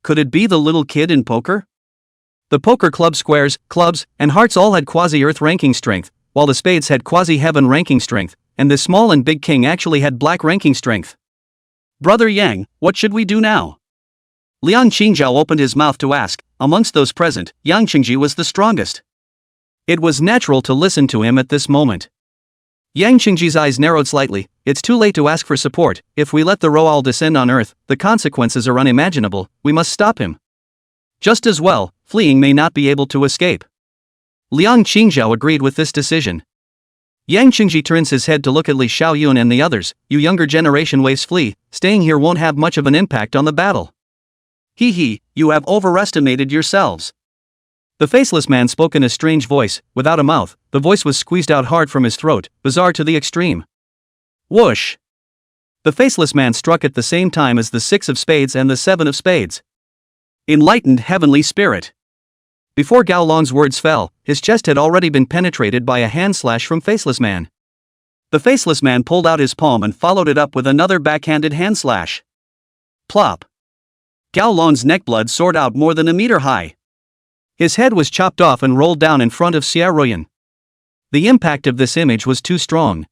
Could it be the little kid in poker? The poker club squares, clubs, and hearts all had quasi-earth ranking strength, while the spades had quasi-heaven ranking strength, and the small and big king actually had black ranking strength. Brother Yang, what should we do now? Liang Qingzhao opened his mouth to ask. Amongst those present, Yang Qingji was the strongest. It was natural to listen to him at this moment. Yang Qingji's eyes narrowed slightly. It's too late to ask for support. If we let the Roal descend on earth, the consequences are unimaginable. We must stop him. Just as well, fleeing may not be able to escape. Liang Qingzhao agreed with this decision. Yang Qingji turns his head to look at Li Xiaoyun and the others. You younger generation ways flee. Staying here won't have much of an impact on the battle. He, you have overestimated yourselves. The faceless man spoke in a strange voice, without a mouth. The voice was squeezed out hard from his throat, bizarre to the extreme. Whoosh! The faceless man struck at the same time as the 6 of spades and the 7 of spades. Enlightened heavenly spirit. Before Gao Long's words fell, his chest had already been penetrated by a hand slash from faceless man. The faceless man pulled out his palm and followed it up with another backhanded hand slash. Plop! Gao Long's neck blood soared out more than a meter high. His head was chopped off and rolled down in front of Xia Ruyan. The impact of this image was too strong.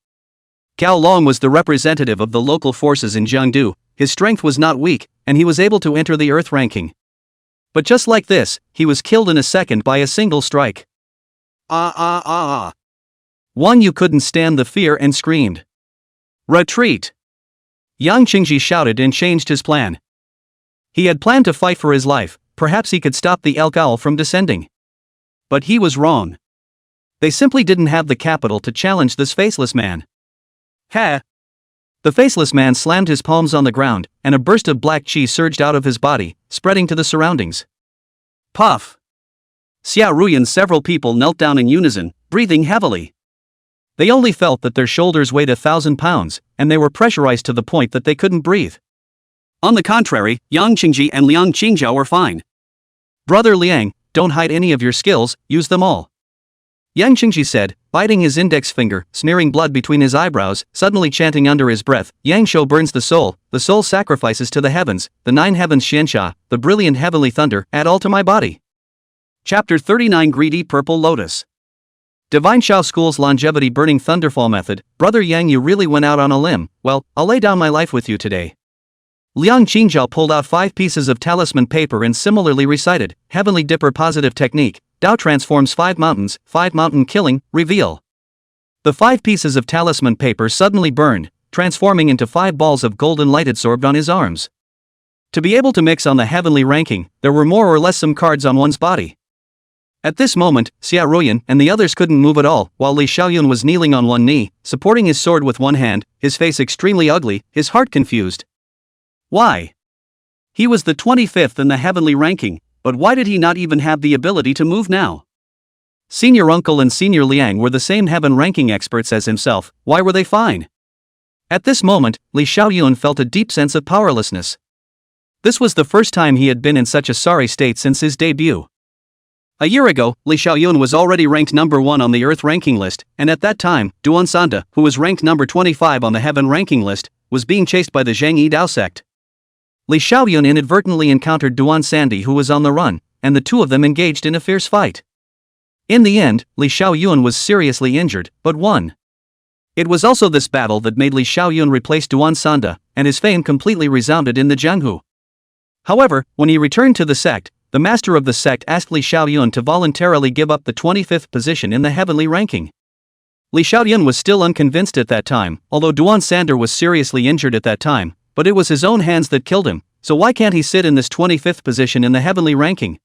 Gao Long was the representative of the local forces in Jiangdu. His strength was not weak, and he was able to enter the earth ranking. But just like this, he was killed in a second by a single strike. One Yu couldn't stand the fear and screamed. Retreat! Yang Qingji shouted and changed his plan. He had planned to fight for his life. Perhaps he could stop the elk owl from descending. But he was wrong. They simply didn't have the capital to challenge this faceless man. Ha! The faceless man slammed his palms on the ground, and a burst of black chi surged out of his body, spreading to the surroundings. Puff! Xia Ruyan's several people knelt down in unison, breathing heavily. They only felt that their shoulders weighed 1,000 pounds, and they were pressurized to the point that they couldn't breathe. On the contrary, Yang Qingji and Liang Qingzhao were fine. Brother Liang, don't hide any of your skills, use them all. Yang Qingji said, biting his index finger, smearing blood between his eyebrows, suddenly chanting under his breath, Yang Shou burns the soul sacrifices to the heavens, the 9 heavens Xiansha, the brilliant heavenly thunder, add all to my body. Chapter 39 Greedy Purple Lotus. Divine Shao School's longevity burning thunderfall method. Brother Yang, you really went out on a limb. Well, I'll lay down my life with you today. Liang Qingzhao pulled out 5 pieces of talisman paper and similarly recited, Heavenly Dipper positive technique. Dao transforms 5 mountains, 5 mountain killing, reveal. The 5 pieces of talisman paper suddenly burned, transforming into 5 balls of golden light absorbed on his arms. To be able to mix on the heavenly ranking, there were more or less some cards on one's body. At this moment, Xia Ruyan and the others couldn't move at all, while Li Xiaoyun was kneeling on one knee, supporting his sword with one hand, his face extremely ugly, his heart confused. Why? He was the 25th in the heavenly ranking, but why did he not even have the ability to move now? Senior Uncle and Senior Liang were the same heaven ranking experts as himself, why were they fine? At this moment, Li Xiaoyun felt a deep sense of powerlessness. This was the first time he had been in such a sorry state since his debut. A year ago, Li Xiaoyun was already ranked number 1 on the Earth ranking list, and at that time, Duan Sanda, who was ranked number 25 on the Heaven ranking list, was being chased by the Zhang Yi Dao sect. Li Xiaoyun inadvertently encountered Duan Sandi, who was on the run, and the two of them engaged in a fierce fight. In the end, Li Xiaoyun was seriously injured, but won. It was also this battle that made Li Xiaoyun replace Duan Sanda, and his fame completely resounded in the Jianghu. However, when he returned to the sect, the master of the sect asked Li Xiaoyun to voluntarily give up the 25th position in the heavenly ranking. Li Xiaoyun was still unconvinced at that time, although Duan Sander was seriously injured at that time, but it was his own hands that killed him, so why can't he sit in this 25th position in the heavenly ranking?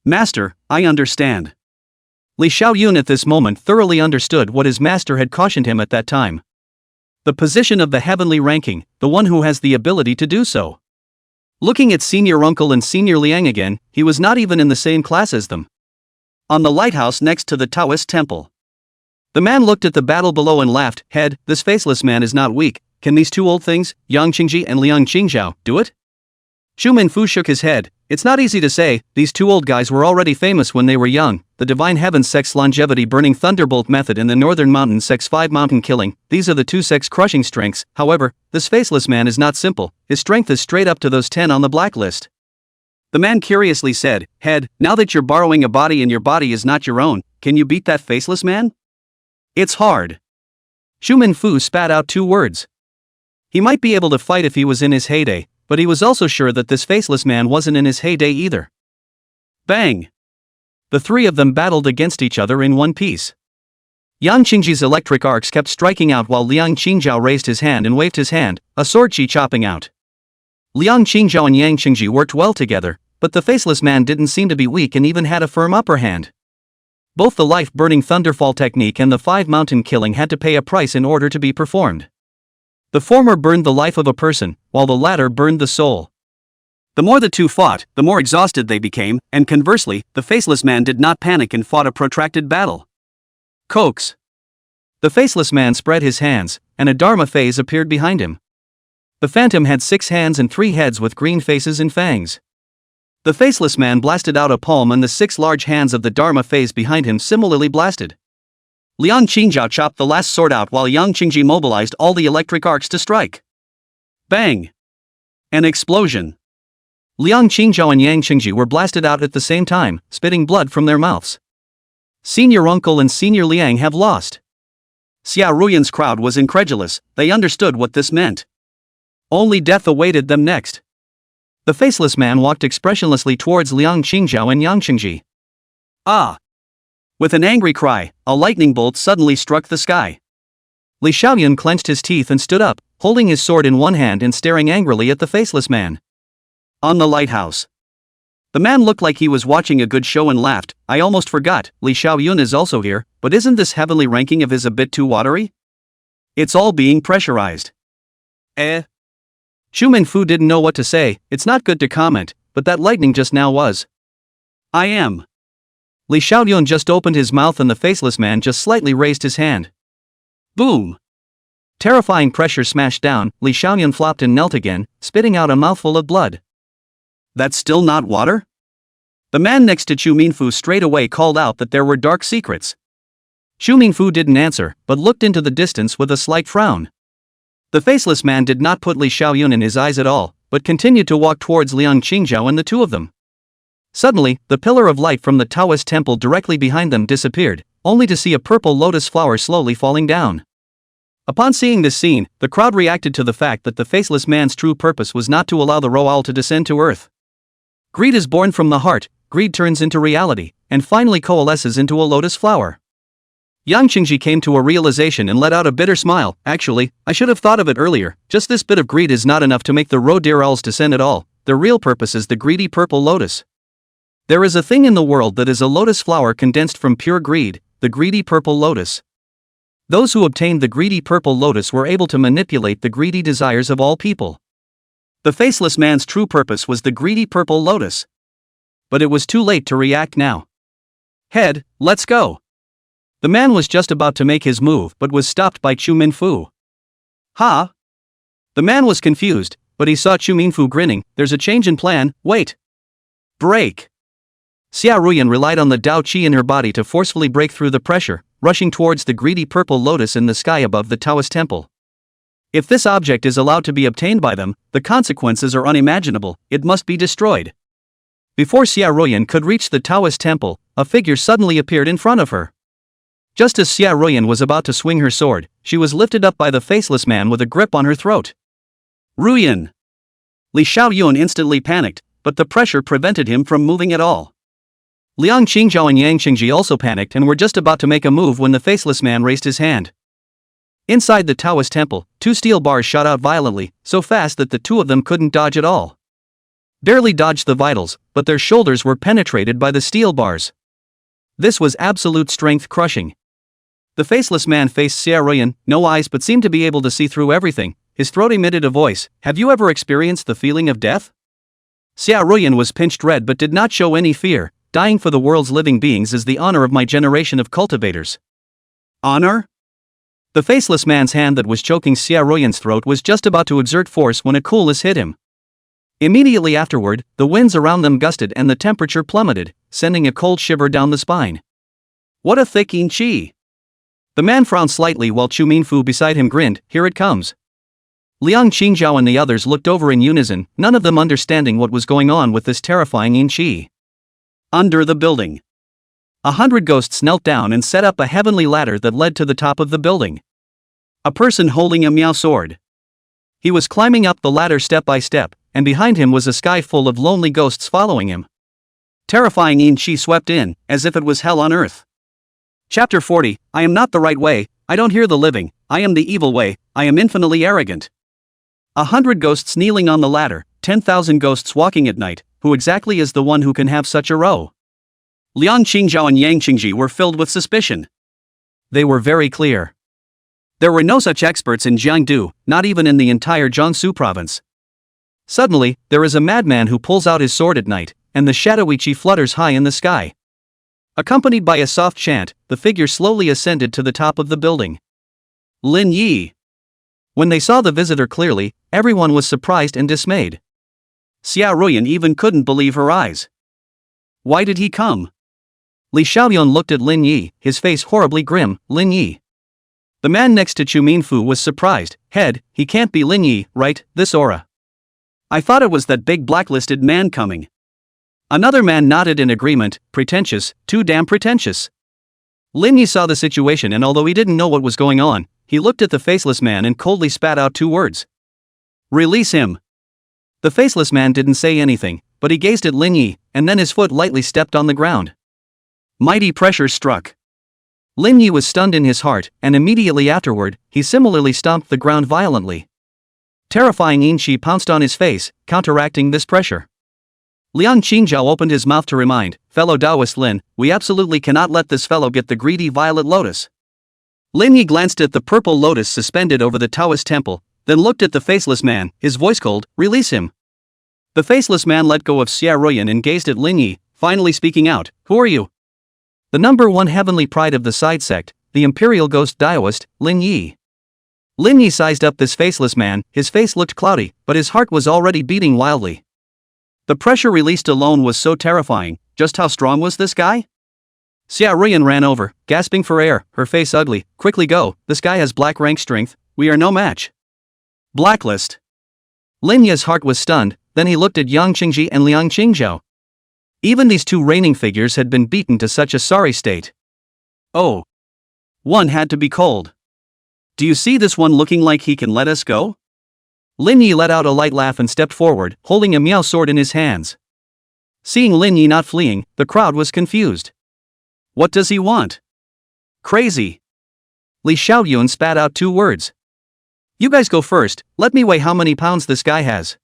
Master, I understand. Li Xiaoyun at this moment thoroughly understood what his master had cautioned him at that time. The position of the heavenly ranking, the one who has the ability to do so. Looking at Senior Uncle and Senior Liang again, he was not even in the same class as them. On the lighthouse next to the Taoist temple. The man looked at the battle below and laughed. Head, this faceless man is not weak. Can these two old things, Yang Qingji and Liang Qingzhao, do it? Xu Minfu shook his head. It's not easy to say, these two old guys were already famous when they were young. The Divine Heaven sect's longevity burning thunderbolt method and the Northern Mountain sect's 5 mountain killing, these are the two sects' crushing strengths. However, this faceless man is not simple, his strength is straight up to those 10 on the blacklist. The man curiously said, Head, now that you're borrowing a body and your body is not your own, can you beat that faceless man? It's hard. Xu Minfu spat out 2 words. He might be able to fight if he was in his heyday, but he was also sure that this faceless man wasn't in his heyday either. Bang! The 3 of them battled against each other in one piece. Yang Qingji's electric arcs kept striking out while Liang Qingzhao raised his hand and waved his hand, a sword chi chopping out. Liang Qingzhao and Yang Qingji worked well together, but the faceless man didn't seem to be weak and even had a firm upper hand. Both the life-burning thunderfall technique and the 5 mountain killing had to pay a price in order to be performed. The former burned the life of a person, while the latter burned the soul. The more the two fought, the more exhausted they became, and conversely, the faceless man did not panic and fought a protracted battle. Coax. The faceless man spread his hands, and a Dharma phase appeared behind him. The phantom had 6 hands and 3 heads with green faces and fangs. The faceless man blasted out a palm and the 6 large hands of the Dharma phase behind him similarly blasted. Liang Qingzhao chopped the last sword out while Yang Qingji mobilized all the electric arcs to strike. Bang! An explosion. Liang Qingzhao and Yang Qingji were blasted out at the same time, spitting blood from their mouths. Senior Uncle and Senior Liang have lost. Xia Ruyan's crowd was incredulous, they understood what this meant. Only death awaited them next. The faceless man walked expressionlessly towards Liang Qingzhao and Yang Qingji. Ah! With an angry cry, a lightning bolt suddenly struck the sky. Li Xiaoyun clenched his teeth and stood up, holding his sword in one hand and staring angrily at the faceless man. On the lighthouse. The man looked like he was watching a good show and laughed. I almost forgot, Li Xiaoyun is also here, but isn't this heavenly ranking of his a bit too watery? It's all being pressurized. Xu Minfu didn't know what to say. It's not good to comment, but that lightning just now was. I am. Li Xiaoyun just opened his mouth and the faceless man just slightly raised his hand. Boom! Terrifying pressure smashed down, Li Xiaoyun flopped and knelt again, spitting out a mouthful of blood. That's still not water? The man next to Xu Minfu straight away called out that there were dark secrets. Xu Minfu didn't answer, but looked into the distance with a slight frown. The faceless man did not put Li Xiaoyun in his eyes at all, but continued to walk towards Liang Qingzhao and the two of them. Suddenly, the pillar of light from the Taoist temple directly behind them disappeared, only to see a purple lotus flower slowly falling down. Upon seeing this scene, the crowd reacted to the fact that the faceless man's true purpose was not to allow the Roal to descend to earth. Greed is born from the heart, greed turns into reality, and finally coalesces into a lotus flower. Yang Qingji came to a realization and let out a bitter smile. Actually, I should have thought of it earlier. Just this bit of greed is not enough to make the Rodirals descend at all. The real purpose is the greedy purple lotus. There is a thing in the world that is a lotus flower condensed from pure greed, the greedy purple lotus. Those who obtained the greedy purple lotus were able to manipulate the greedy desires of all people. The faceless man's true purpose was the greedy purple lotus. But it was too late to react now. Head, let's go. The man was just about to make his move but was stopped by Chu Minfu. Ha! The man was confused, but he saw Chu Minfu grinning. There's a change in plan, wait. Break! Xia Ruyan relied on the Dao Qi in her body to forcefully break through the pressure, rushing towards the greedy purple lotus in the sky above the Taoist temple. If this object is allowed to be obtained by them, the consequences are unimaginable, it must be destroyed. Before Xia Ruyan could reach the Taoist temple, a figure suddenly appeared in front of her. Just as Xia Ruyan was about to swing her sword, she was lifted up by the faceless man with a grip on her throat. Ruyan! Li Xiaoyun instantly panicked, but the pressure prevented him from moving at all. Liang Qingzhao and Yang Qingji also panicked and were just about to make a move when the faceless man raised his hand. Inside the Taoist temple, two steel bars shot out violently, so fast that the two of them couldn't dodge at all. Barely dodged the vitals, but their shoulders were penetrated by the steel bars. This was absolute strength crushing. The faceless man faced Xia Ruyan, no eyes but seemed to be able to see through everything. His throat emitted a voice. Have you ever experienced the feeling of death? Xia Ruyan was pinched red but did not show any fear. Dying for the world's living beings is the honor of my generation of cultivators. Honor? The faceless man's hand that was choking Xia Ruyan's throat was just about to exert force when a coolness hit him. Immediately afterward, the winds around them gusted and the temperature plummeted, sending a cold shiver down the spine. What a thick yin qi! The man frowned slightly while Chu Minfu beside him grinned. Here it comes. Liang Qingzhao and the others looked over in unison, none of them understanding what was going on with this terrifying yin qi. Under the building. 100 ghosts knelt down and set up a heavenly ladder that led to the top of the building. A person holding a miao sword. He was climbing up the ladder step by step, and behind him was a sky full of lonely ghosts following him. Terrifying yin qi swept in, as if it was hell on earth. Chapter 40, I am not the right way, I don't hear the living, I am the evil way, I am infinitely arrogant. 100 ghosts kneeling on the ladder, 10,000 ghosts walking at night, who exactly is the one who can have such a row? Liang Qingzhao and Yang Qingji were filled with suspicion. They were very clear. There were no such experts in Jiangdu, not even in the entire Jiangsu province. Suddenly, there is a madman who pulls out his sword at night, and the shadowy qi flutters high in the sky. Accompanied by a soft chant, the figure slowly ascended to the top of the building. Lin Yi. When they saw the visitor clearly, everyone was surprised and dismayed. Xia Ruyan even couldn't believe her eyes. Why did he come? Li Xiaoyun looked at Lin Yi, his face horribly grim. Lin Yi. The man next to Chu Minfu was surprised. Head, he can't be Lin Yi, right? This aura. I thought it was that big blacklisted man coming. Another man nodded in agreement. Pretentious, too damn pretentious. Lin Yi saw the situation and although he didn't know what was going on, he looked at the faceless man and coldly spat out two words. Release him. The faceless man didn't say anything, but he gazed at Lin Yi, and then his foot lightly stepped on the ground. Mighty pressure struck. Lin Yi was stunned in his heart, and immediately afterward, he similarly stomped the ground violently. Terrifying yin qi pounced on his face, counteracting this pressure. Liang Qingzhao opened his mouth to remind, fellow Taoist Lin, we absolutely cannot let this fellow get the greedy violet lotus. Lin Yi glanced at the purple lotus suspended over the Taoist temple, then looked at the faceless man, his voice cold, release him. The faceless man let go of Xia Ruyan and gazed at Lin Yi, finally speaking out, who are you? The number one heavenly pride of the side sect, the imperial ghost Taoist, Lin Yi. Lin Yi sized up this faceless man, his face looked cloudy, but his heart was already beating wildly. The pressure released alone was so terrifying. Just how strong was this guy? Xia Ruyan ran over, gasping for air, her face ugly. Quickly go, this guy has black rank strength, we are no match. Blacklist. Lin Yi's heart was stunned, then he looked at Yang Qingji and Liang Qingzhao. Even these two reigning figures had been beaten to such a sorry state. Oh. One had to be cold. Do you see this one looking like he can let us go? Lin Yi let out a light laugh and stepped forward, holding a miao sword in his hands. Seeing Lin Yi not fleeing, the crowd was confused. What does he want? Crazy. Li Xiaoyun spat out 2 words. You guys go first, let me weigh how many pounds this guy has.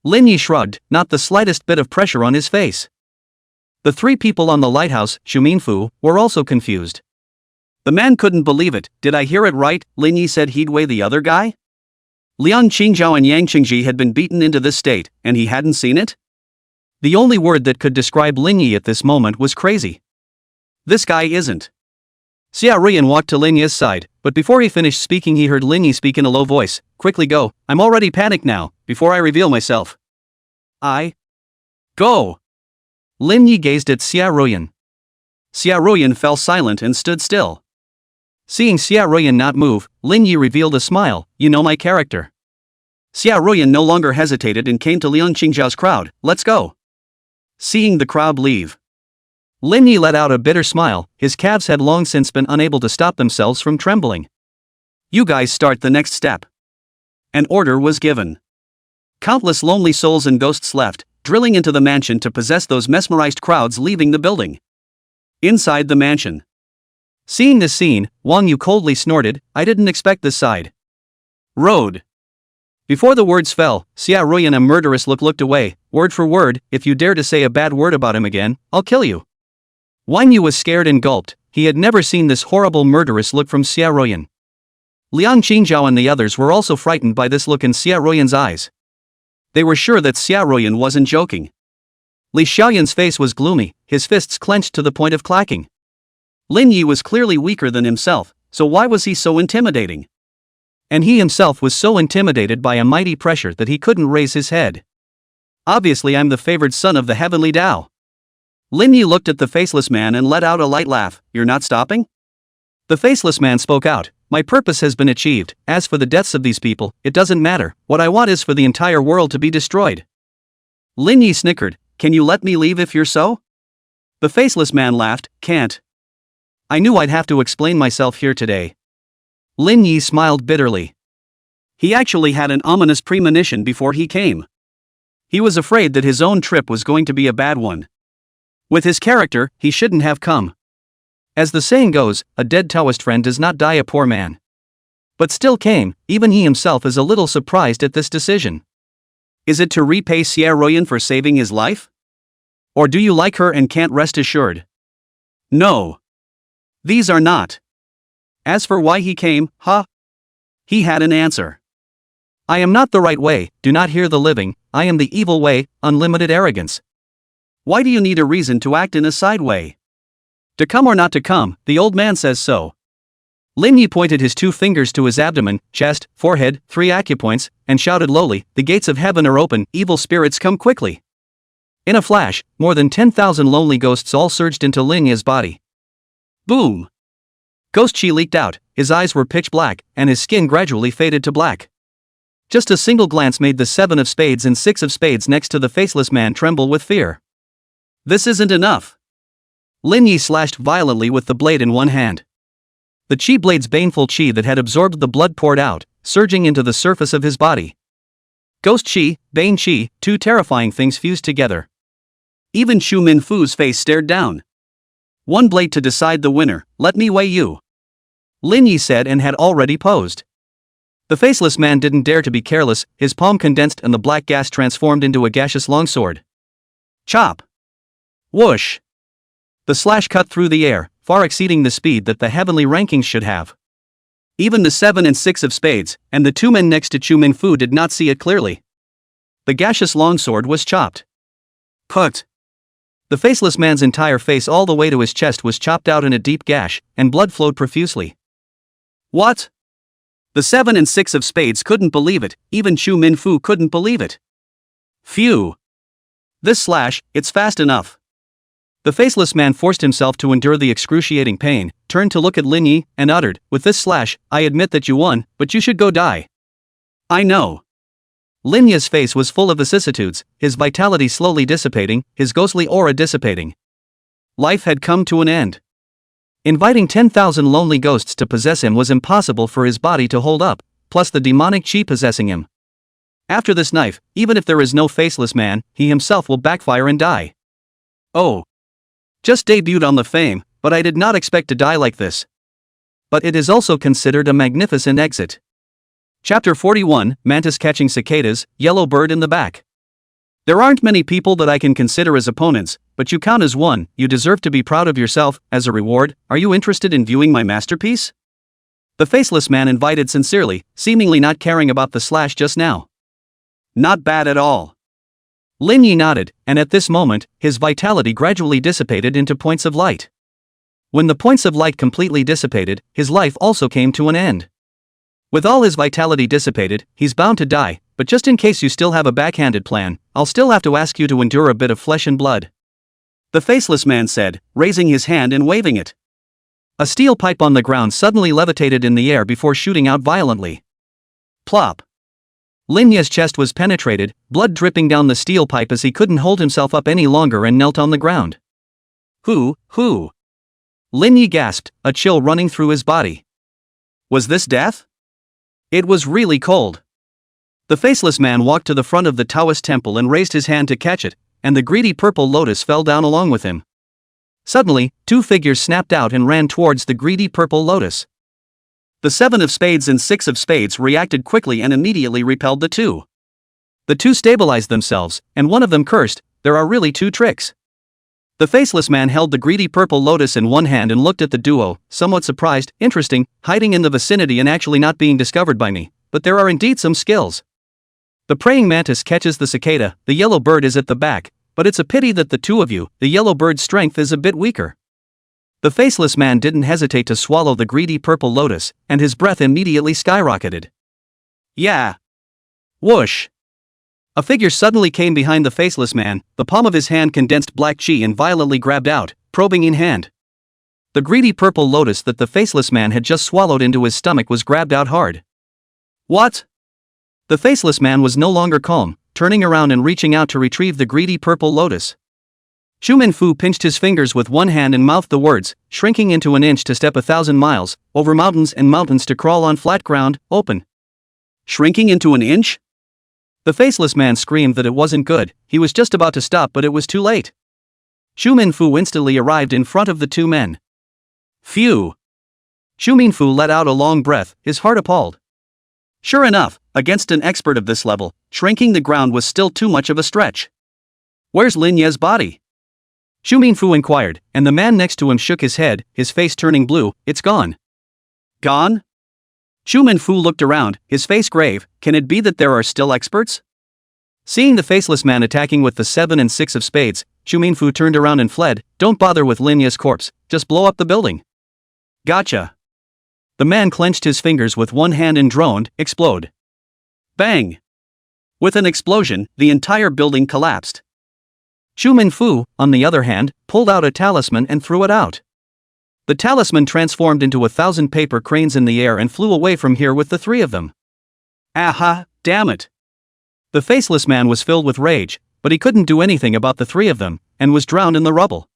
Lin Yi shrugged, not the slightest bit of pressure on his face. The 3 people on the lighthouse, Xu Minfu, were also confused. The man couldn't believe it. Did I hear it right? Lin Yi said he'd weigh the other guy? Liang Qingzhao and Yang Qingji had been beaten into this state, and he hadn't seen it? The only word that could describe Lin Yi at this moment was crazy. This guy isn't. Xia Ruyan walked to Lin Yi's side, but before he finished speaking he heard Lin Yi speak in a low voice. Quickly go, I'm already panicked now, before I reveal myself. Go! Lin Yi gazed at Xia Ruyan. Xia Ruyan fell silent and stood still. Seeing Xia Ruyan not move, Lin Yi revealed a smile. You know my character. Xia Ruyan no longer hesitated and came to Liang Qingzhao's crowd. Let's go. Seeing the crowd leave, Lin Yi let out a bitter smile. His calves had long since been unable to stop themselves from trembling. You guys start the next step. An order was given. Countless lonely souls and ghosts left, drilling into the mansion to possess those mesmerized crowds leaving the building. Inside the mansion. Seeing this scene, Wang Yu coldly snorted, I didn't expect this side. Road. Before the words fell, Xia Ruyan a murderous look looked away. Word for word, if you dare to say a bad word about him again, I'll kill you. Wang Yu was scared and gulped. He had never seen this horrible murderous look from Xia Ruyan. Liang Qingzhao and the others were also frightened by this look in Xia Ruyan's eyes. They were sure that Xia Ruyan wasn't joking. Li Xiaoyun's face was gloomy, his fists clenched to the point of clacking. Lin Yi was clearly weaker than himself, so why was he so intimidating? And he himself was so intimidated by a mighty pressure that he couldn't raise his head. Obviously I'm the favored son of the heavenly Tao. Lin Yi looked at the faceless man and let out a light laugh. You're not stopping? The faceless man spoke out. My purpose has been achieved. As for the deaths of these people, it doesn't matter. What I want is for the entire world to be destroyed. Lin Yi snickered. Can you let me leave if you're so? The faceless man laughed. Can't. I knew I'd have to explain myself here today. Lin Yi smiled bitterly. He actually had an ominous premonition before he came. He was afraid that his own trip was going to be a bad one. With his character, he shouldn't have come. As the saying goes, a dead Taoist friend does not die a poor man. But still came, even he himself is a little surprised at this decision. Is it to repay Xia Ruyan for saving his life? Or do you like her and can't rest assured? No. These are not. As for why he came, he had an answer. I am not the right way, do not hear the living, I am the evil way, unlimited arrogance. Why do you need a reason to act in a side way? To come or not to come, the old man says so. Lin Yi pointed his 2 fingers to his abdomen, chest, forehead, 3 acupoints, and shouted lowly, the gates of heaven are open, evil spirits come quickly. In a flash, more than 10,000 lonely ghosts all surged into Lin Yi's body. Boom! Ghost chi leaked out, his eyes were pitch black, and his skin gradually faded to black. Just a single glance made the 7 of spades and 6 of spades next to the faceless man tremble with fear. This isn't enough. Lin Yi slashed violently with the blade in one hand. The chi blade's baneful chi that had absorbed the blood poured out, surging into the surface of his body. Ghost chi, bane chi, 2 terrifying things fused together. Even Xu Minfu's face stared down. One blade to decide the winner, let me weigh you. Lin Yi said and had already posed. The faceless man didn't dare to be careless, his palm condensed and the black gas transformed into a gaseous longsword. Chop! Whoosh! The slash cut through the air, far exceeding the speed that the heavenly rankings should have. Even the 7 and 6 of spades, and the 2 men next to Xu Minfu did not see it clearly. The gaseous longsword was chopped. Put! The faceless man's entire face all the way to his chest was chopped out in a deep gash, and blood flowed profusely. What? The 7 and 6 of spades couldn't believe it, even Xu Minfu couldn't believe it. Phew! This slash, it's fast enough. The faceless man forced himself to endure the excruciating pain, turned to look at Lin Yi, and uttered, with this slash, I admit that you won, but you should go die. I know. Lin Yi's face was full of vicissitudes, his vitality slowly dissipating, his ghostly aura dissipating. Life had come to an end. Inviting 10,000 lonely ghosts to possess him was impossible for his body to hold up, plus the demonic chi possessing him. After this knife, even if there is no faceless man, he himself will backfire and die. Oh. Just debuted on the fame, but I did not expect to die like this. But it is also considered a magnificent exit. Chapter 41, Mantis catching cicadas, yellow bird in the back. There aren't many people that I can consider as opponents, but you count as one. You deserve to be proud of yourself. As a reward, are you interested in viewing my masterpiece? The faceless man invited sincerely, seemingly not caring about the slash just now. Not bad at all. Lin Yi nodded, and at this moment, his vitality gradually dissipated into points of light. When the points of light completely dissipated, his life also came to an end. With all his vitality dissipated, he's bound to die, but just in case you still have a backhanded plan, I'll still have to ask you to endure a bit of flesh and blood. The faceless man said, raising his hand and waving it. A steel pipe on the ground suddenly levitated in the air before shooting out violently. Plop. Lin Ye's chest was penetrated, blood dripping down the steel pipe as he couldn't hold himself up any longer and knelt on the ground. Who? Lin Yi gasped, a chill running through his body. Was this death? It was really cold. The faceless man walked to the front of the Taoist temple and raised his hand to catch it, and the greedy purple lotus fell down along with him. Suddenly, two figures snapped out and ran towards the greedy purple lotus. The 7 of spades and 6 of spades reacted quickly and immediately repelled the two. The two stabilized themselves, and one of them cursed, "There are really 2 tricks." The faceless man held the greedy purple lotus in one hand and looked at the duo, somewhat surprised. Interesting, hiding in the vicinity and actually not being discovered by me, but there are indeed some skills. The praying mantis catches the cicada, the yellow bird is at the back, but it's a pity that the two of you, the yellow bird's strength is a bit weaker. The faceless man didn't hesitate to swallow the greedy purple lotus, and his breath immediately skyrocketed. Yeah. Whoosh. A figure suddenly came behind the faceless man, the palm of his hand condensed black chi and violently grabbed out, probing in hand. The greedy purple lotus that the faceless man had just swallowed into his stomach was grabbed out hard. What? The faceless man was no longer calm, turning around and reaching out to retrieve the greedy purple lotus. Xu Minfu pinched his fingers with one hand and mouthed the words, shrinking into an inch to step 1,000 miles, over mountains and mountains to crawl on flat ground, open. Shrinking into an inch? The faceless man screamed that it wasn't good. He was just about to stop, but it was too late. Xu Minfu instantly arrived in front of the two men. Phew. Xu Minfu let out a long breath, his heart appalled. Sure enough, against an expert of this level, shrinking the ground was still too much of a stretch. Where's Lin Ye's body? Xu Minfu inquired, and the man next to him shook his head, his face turning blue. It's gone. Gone? Xu Minfu looked around, his face grave. Can it be that there are still experts? Seeing the faceless man attacking with the 7 and 6 of spades, Xu Minfu turned around and fled. Don't bother with Lin Ye's corpse, just blow up the building. Gotcha. The man clenched his fingers with one hand and droned, explode. Bang! With an explosion, the entire building collapsed. Xu Minfu, on the other hand, pulled out a talisman and threw it out. The talisman transformed into 1,000 paper cranes in the air and flew away from here with the 3 of them. Aha, damn it! The faceless man was filled with rage, but he couldn't do anything about the 3 of them, and was drowned in the rubble.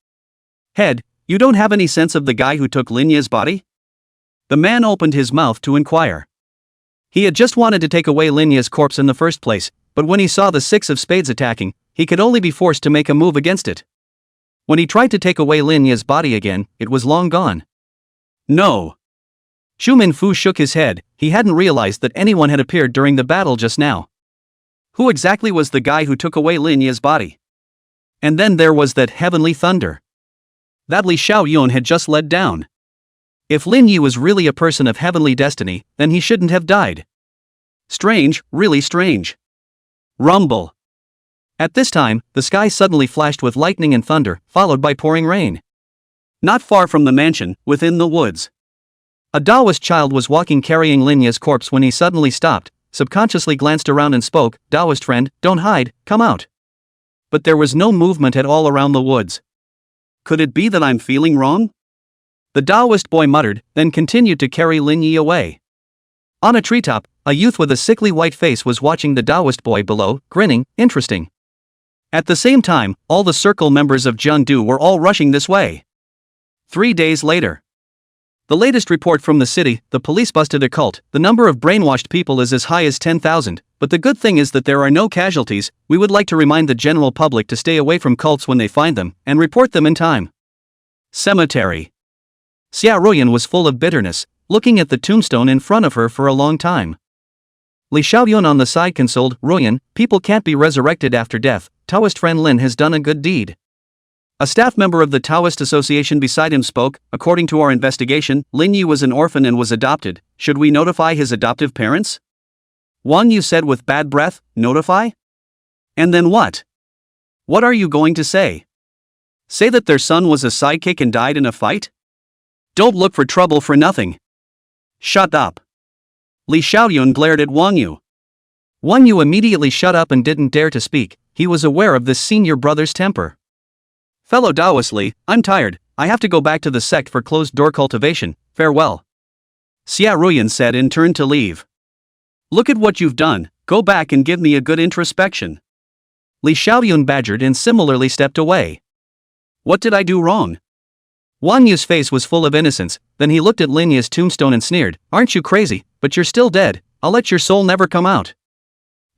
Head, you don't have any sense of the guy who took Lin Ye's body? The man opened his mouth to inquire. He had just wanted to take away Lin Ye's corpse in the first place, but when he saw the 6 of spades attacking, he could only be forced to make a move against it. When he tried to take away Lin Ye's body again, it was long gone. No. Xu Minfu shook his head. He hadn't realized that anyone had appeared during the battle just now. Who exactly was the guy who took away Lin Ye's body? And then there was that heavenly thunder. That Li Xiaoyun had just led down. If Lin Yi was really a person of heavenly destiny, then he shouldn't have died. Strange, really strange. Rumble. At this time, the sky suddenly flashed with lightning and thunder, followed by pouring rain. Not far from the mansion, within the woods. A Taoist child was walking carrying Lin Ye's corpse when he suddenly stopped, subconsciously glanced around and spoke, "Taoist friend, don't hide, come out." But there was no movement at all around the woods. Could it be that I'm feeling wrong? The Taoist boy muttered, then continued to carry Lin Yi away. On a treetop, a youth with a sickly white face was watching the Taoist boy below, grinning, interesting. At the same time, all the circle members of Jiandu were all rushing this way. 3 days later. The latest report from the city, the police busted a cult. The number of brainwashed people is as high as 10,000, but the good thing is that there are no casualties. We would like to remind the general public to stay away from cults when they find them, and report them in time. Cemetery. Xia Ruyan was full of bitterness, looking at the tombstone in front of her for a long time. Li Xiaoyun on the side consoled, Ruyan, people can't be resurrected after death, Taoist friend Lin has done a good deed. A staff member of the Taoist Association beside him spoke, according to our investigation, Lin Yu was an orphan and was adopted, should we notify his adoptive parents? Wang Yu said with bad breath, notify? And then what? What are you going to say? Say that their son was a sidekick and died in a fight? Don't look for trouble for nothing. Shut up. Li Xiaoyun glared at Wang Yu. Wang Yu immediately shut up and didn't dare to speak. He was aware of this senior brother's temper. Fellow Taoist Li, I'm tired, I have to go back to the sect for closed-door cultivation, farewell. Xia Ruyan said and turned to leave. Look at what you've done, go back and give me a good introspection. Li Xiaoyun badgered and similarly stepped away. What did I do wrong? Wang Yu's face was full of innocence, then he looked at Lin Yu's tombstone and sneered, aren't you crazy, but you're still dead, I'll let your soul never come out.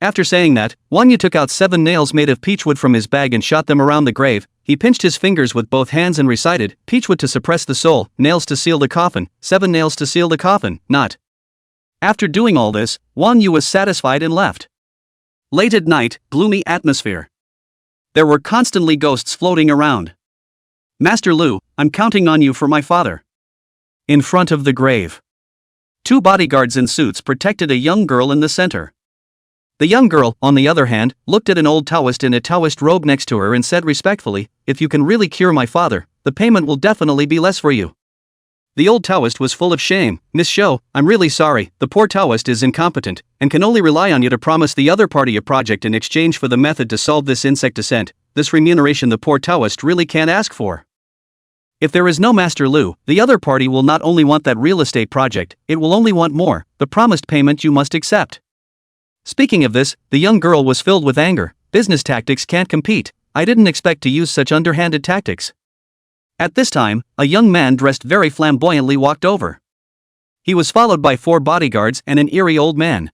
After saying that, Wang Yu took out 7 nails made of peachwood from his bag and shot them around the grave. He pinched his fingers with both hands and recited, peachwood to suppress the soul, nails to seal the coffin, 7 nails to seal the coffin, not. After doing all this, Wang Yu was satisfied and left. Late at night, gloomy atmosphere. There were constantly ghosts floating around. Master Lu, I'm counting on you for my father. In front of the grave. 2 bodyguards in suits protected a young girl in the center. The young girl, on the other hand, looked at an old Taoist in a Taoist robe next to her and said respectfully, if you can really cure my father, the payment will definitely be less for you. The old Taoist was full of shame, Miss Shou, I'm really sorry, the poor Taoist is incompetent, and can only rely on you to promise the other party a project in exchange for the method to solve this insect descent, this remuneration the poor Taoist really can't ask for. If there is no Master Lu, the other party will not only want that real estate project, it will only want more, the promised payment you must accept. Speaking of this, the young girl was filled with anger, business tactics can't compete, I didn't expect to use such underhanded tactics. At this time, a young man dressed very flamboyantly walked over. He was followed by 4 bodyguards and an eerie old man.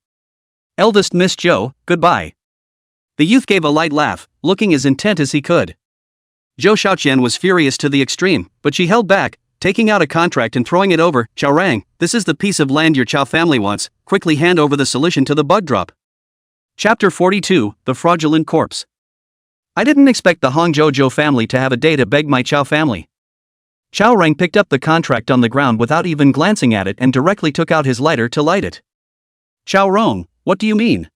Eldest Miss Zhou, goodbye. The youth gave a light laugh, looking as intent as he could. Zhou Shaoqian was furious to the extreme, but she held back, taking out a contract and throwing it over. Chao Rang, this is the piece of land your Chao family wants, quickly hand over the solution to the bug drop. Chapter 42, The Fraudulent Corpse. I didn't expect the Hangzhou Zhou family to have a day to beg my Chao family. Chao Rang picked up the contract on the ground without even glancing at it and directly took out his lighter to light it. Chao Rong, what do you mean?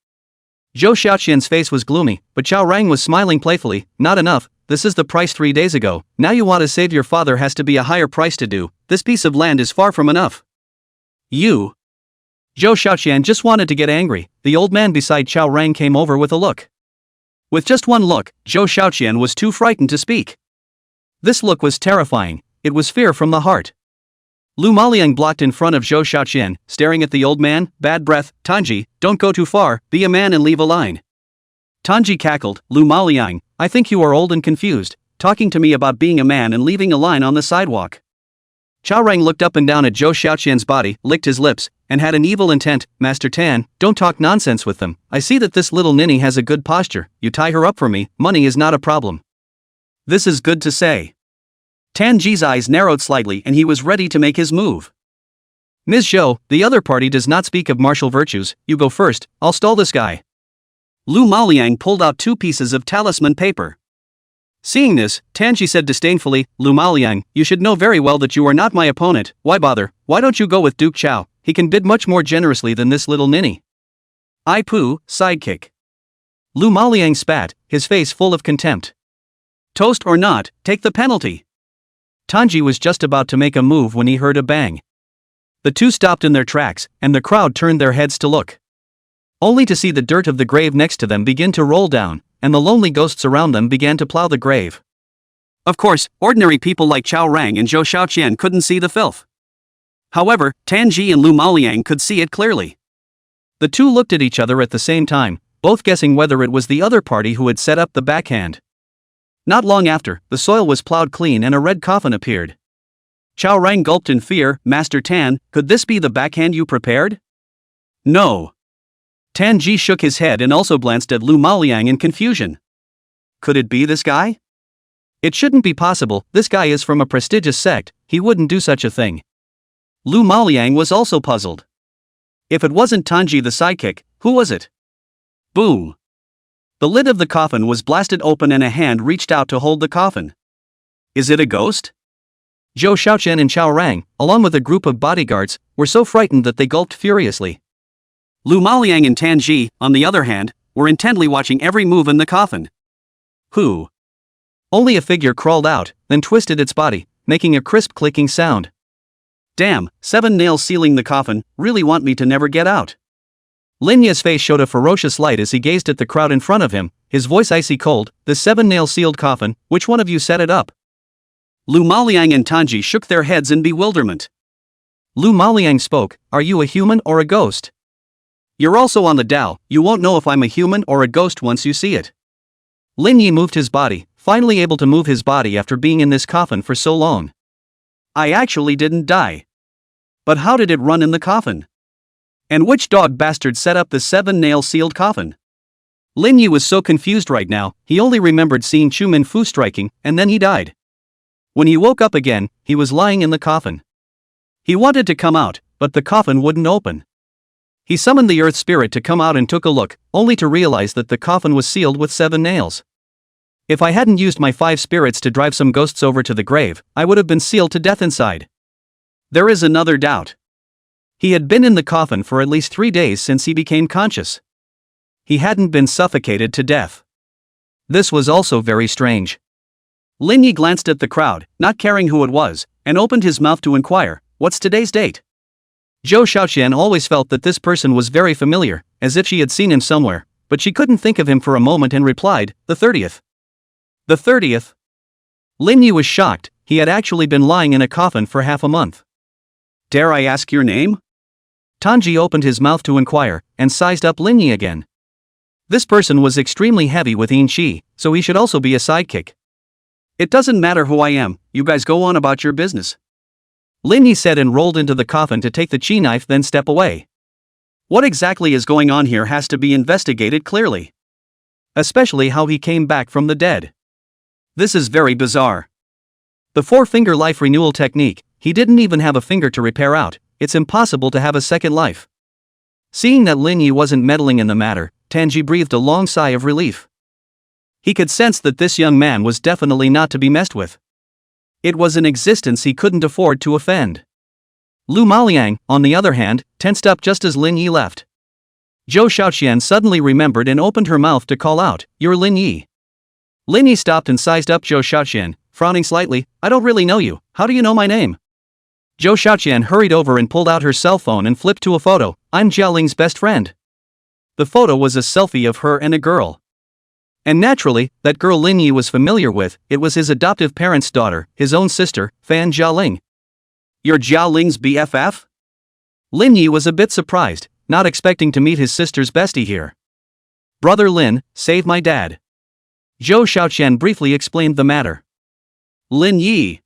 Zhou Xiaoqian's face was gloomy, but Chao Rang was smiling playfully, not enough, this is the price 3 days ago, now you want to save your father has to be a higher price to do, this piece of land is far from enough. You. Zhou Xiaoqian just wanted to get angry, the old man beside Chao Rang came over with a look. With just one look, Zhou Xiaoqian was too frightened to speak. This look was terrifying, it was fear from the heart. Lu Maliang blocked in front of Zhou Xiaoqian, staring at the old man, bad breath, Tanji, don't go too far, be a man and leave a line. Tanji cackled, Lu Maliang, I think you are old and confused, talking to me about being a man and leaving a line on the sidewalk. Chao Rang looked up and down at Zhou Xiaoqian's body, licked his lips, and had an evil intent, Master Tan, don't talk nonsense with them, I see that this little ninny has a good posture, you tie her up for me, money is not a problem. This is good to say. Tan Ji's eyes narrowed slightly and he was ready to make his move. Ms. Zhou, the other party does not speak of martial virtues, you go first, I'll stall this guy. Lu Maliang pulled out 2 pieces of talisman paper. Seeing this, Tanji said disdainfully, Lu Maliang, you should know very well that you are not my opponent, why bother, why don't you go with Duke Chao, he can bid much more generously than this little ninny. I poo, sidekick. Lu Maliang spat, his face full of contempt. Toast or not, take the penalty. Tanji was just about to make a move when he heard a bang. The 2 stopped in their tracks, and the crowd turned their heads to look. Only to see the dirt of the grave next to them begin to roll down, and the lonely ghosts around them began to plow the grave. Of course, ordinary people like Chao Rang and Zhou Xiaoqian couldn't see the filth. However, Tanji and Lu Maliang could see it clearly. The 2 looked at each other at the same time, both guessing whether it was the other party who had set up the backhand. Not long after, the soil was plowed clean and a red coffin appeared. Chao Rang gulped in fear, Master Tan, could this be the backhand you prepared? No. Tan Ji shook his head and also glanced at Lu Maliang in confusion. Could it be this guy? It shouldn't be possible, this guy is from a prestigious sect, he wouldn't do such a thing. Lu Maliang was also puzzled. If it wasn't Tanji the sidekick, who was it? Boom! The lid of the coffin was blasted open and a hand reached out to hold the coffin. Is it a ghost? Zhou Xiaoqian and Chao Rang, along with a group of bodyguards, were so frightened that they gulped furiously. Lu Maliang and Tanji, on the other hand, were intently watching every move in the coffin. Who? Only a figure crawled out, then twisted its body, making a crisp clicking sound. Damn, 7 nails sealing the coffin, really want me to never get out. Lin Ye's face showed a ferocious light as he gazed at the crowd in front of him, his voice icy cold. The 7-nail sealed coffin, which one of you set it up? Lu Maliang and Tanji shook their heads in bewilderment. Lu Maliang spoke, are you a human or a ghost? You're also on the Dao, you won't know if I'm a human or a ghost once you see it. Lin Yi moved his body, finally able to move his body after being in this coffin for so long. I actually didn't die. But how did it run in the coffin? And which dog bastard set up the 7-nail sealed coffin? Lin Yi was so confused right now, he only remembered seeing Chu Minfu striking, and then he died. When he woke up again, he was lying in the coffin. He wanted to come out, but the coffin wouldn't open. He summoned the earth spirit to come out and took a look, only to realize that the coffin was sealed with 7 nails. If I hadn't used my 5 spirits to drive some ghosts over to the grave, I would have been sealed to death inside. There is another doubt. He had been in the coffin for at least 3 days since he became conscious. He hadn't been suffocated to death. This was also very strange. Lin Yi glanced at the crowd, not caring who it was, and opened his mouth to inquire, what's today's date? Zhou Xiaoqian always felt that this person was very familiar, as if she had seen him somewhere, but she couldn't think of him for a moment and replied, the 30th. The 30th? Lin Yi was shocked, he had actually been lying in a coffin for half a month. Dare I ask your name? Tanji opened his mouth to inquire, and sized up Lin Yi again. This person was extremely heavy with yin qi, so he should also be a sidekick. It doesn't matter who I am, you guys go on about your business. Lin Yi said and rolled into the coffin to take the chi knife then step away. What exactly is going on here has to be investigated clearly. Especially how he came back from the dead. This is very bizarre. The 4-finger life renewal technique, he didn't even have a finger to repair out, it's impossible to have a second life. Seeing that Lin Yi wasn't meddling in the matter, Tanji breathed a long sigh of relief. He could sense that this young man was definitely not to be messed with. It was an existence he couldn't afford to offend. Lu Maliang, on the other hand, tensed up just as Lin Yi left. Zhou Xiaoqian suddenly remembered and opened her mouth to call out, you're Lin Yi. Lin Yi stopped and sized up Zhou Xiaoqian, frowning slightly, I don't really know you, how do you know my name? Zhou Xiaoqian hurried over and pulled out her cell phone and flipped to a photo, I'm Jialing's best friend. The photo was a selfie of her and a girl. And naturally, that girl Lin Yi was familiar with, it was his adoptive parents' daughter, his own sister, Fan Jialing. You're Jialing's BFF? Lin Yi was a bit surprised, not expecting to meet his sister's bestie here. Brother Lin, save my dad. Zhou Xiaoqian briefly explained the matter. Lin Yi.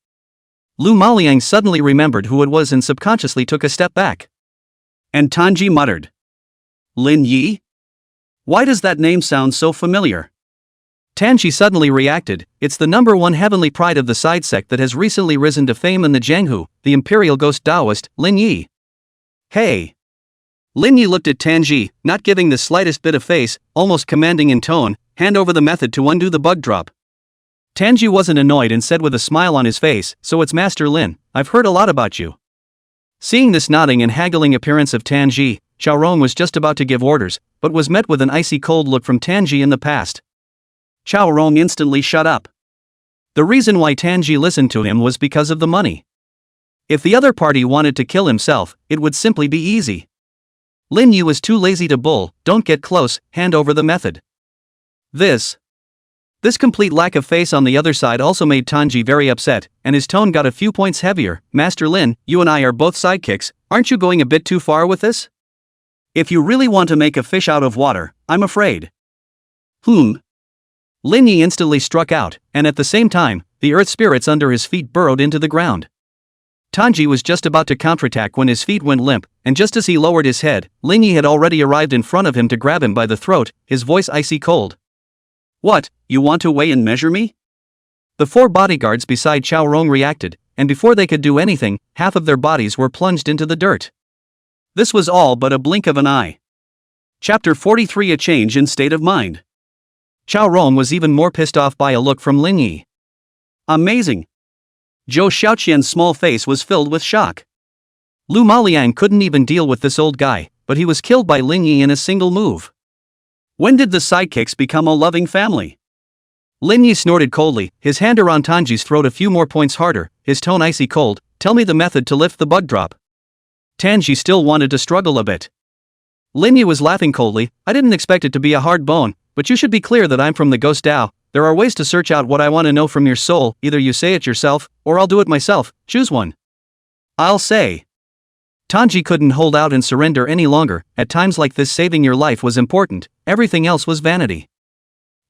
Lu Maliang suddenly remembered who it was and subconsciously took a step back. And Tanji muttered. Lin Yi? Why does that name sound so familiar? Tanji suddenly reacted, it's the #1 heavenly pride of the side sect that has recently risen to fame in the Jianghu, the imperial ghost Taoist, Lin Yi. Hey! Lin Yi looked at Tanji, not giving the slightest bit of face, almost commanding in tone, hand over the method to undo the bug drop. Tanji wasn't annoyed and said with a smile on his face, so it's Master Lin, I've heard a lot about you. Seeing this nodding and haggling appearance of Tanji, Xiaorong was just about to give orders, but was met with an icy cold look from Tanji in the past. Xiaorong instantly shut up. The reason why Tanji listened to him was because of the money. If the other party wanted to kill himself, it would simply be easy. Lin Yi was too lazy to bull, don't get close, hand over the method. This complete lack of face on the other side also made Tanji very upset, and his tone got a few points heavier. Master Lin, you and I are both sidekicks, aren't you going a bit too far with this? If you really want to make a fish out of water, I'm afraid. Lin Yi instantly struck out, and at the same time, the earth spirits under his feet burrowed into the ground. Tanji was just about to counterattack when his feet went limp, and just as he lowered his head, Lin Yi had already arrived in front of him to grab him by the throat, his voice icy cold. What, you want to weigh and measure me? The 4 bodyguards beside Xiaorong reacted, and before they could do anything, half of their bodies were plunged into the dirt. This was all but a blink of an eye. Chapter 43: A Change in State of Mind. Chao Rong was even more pissed off by a look from Lin Yi. Amazing. Zhou Xiaoqian's small face was filled with shock. Lu Maliang couldn't even deal with this old guy, but he was killed by Lin Yi in a single move. When did the sidekicks become a loving family? Lin Yi snorted coldly, his hand around Tanji's throat a few more points harder, his tone icy cold. Tell me the method to lift the bug drop. Tanji still wanted to struggle a bit. Lin Yi was laughing coldly. I didn't expect it to be a hard bone, but you should be clear that I'm from the Ghost Dao. There are ways to search out what I want to know from your soul. Either you say it yourself, or I'll do it myself. Choose one. I'll say. Tanji couldn't hold out and surrender any longer. At times like this, saving your life was important, everything else was vanity.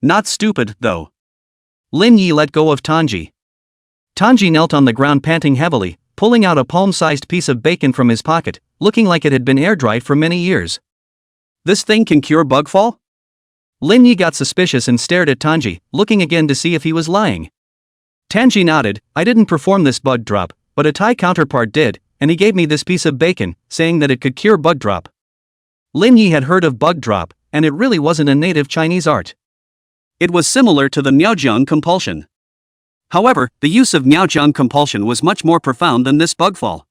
Not stupid, though. Lin Yi let go of Tanji. Tanji knelt on the ground panting heavily, pulling out a palm-sized piece of bacon from his pocket, looking like it had been air-dried for many years. This thing can cure bugfall? Lin Yi got suspicious and stared at Tanji, looking again to see if he was lying. Tanji nodded. I didn't perform this bug drop, but a Thai counterpart did, and he gave me this piece of bacon, saying that it could cure bug drop. Lin Yi had heard of bug drop, and it really wasn't a native Chinese art. It was similar to the Miaojiang compulsion. However, the use of Miaojiang compulsion was much more profound than this bugfall.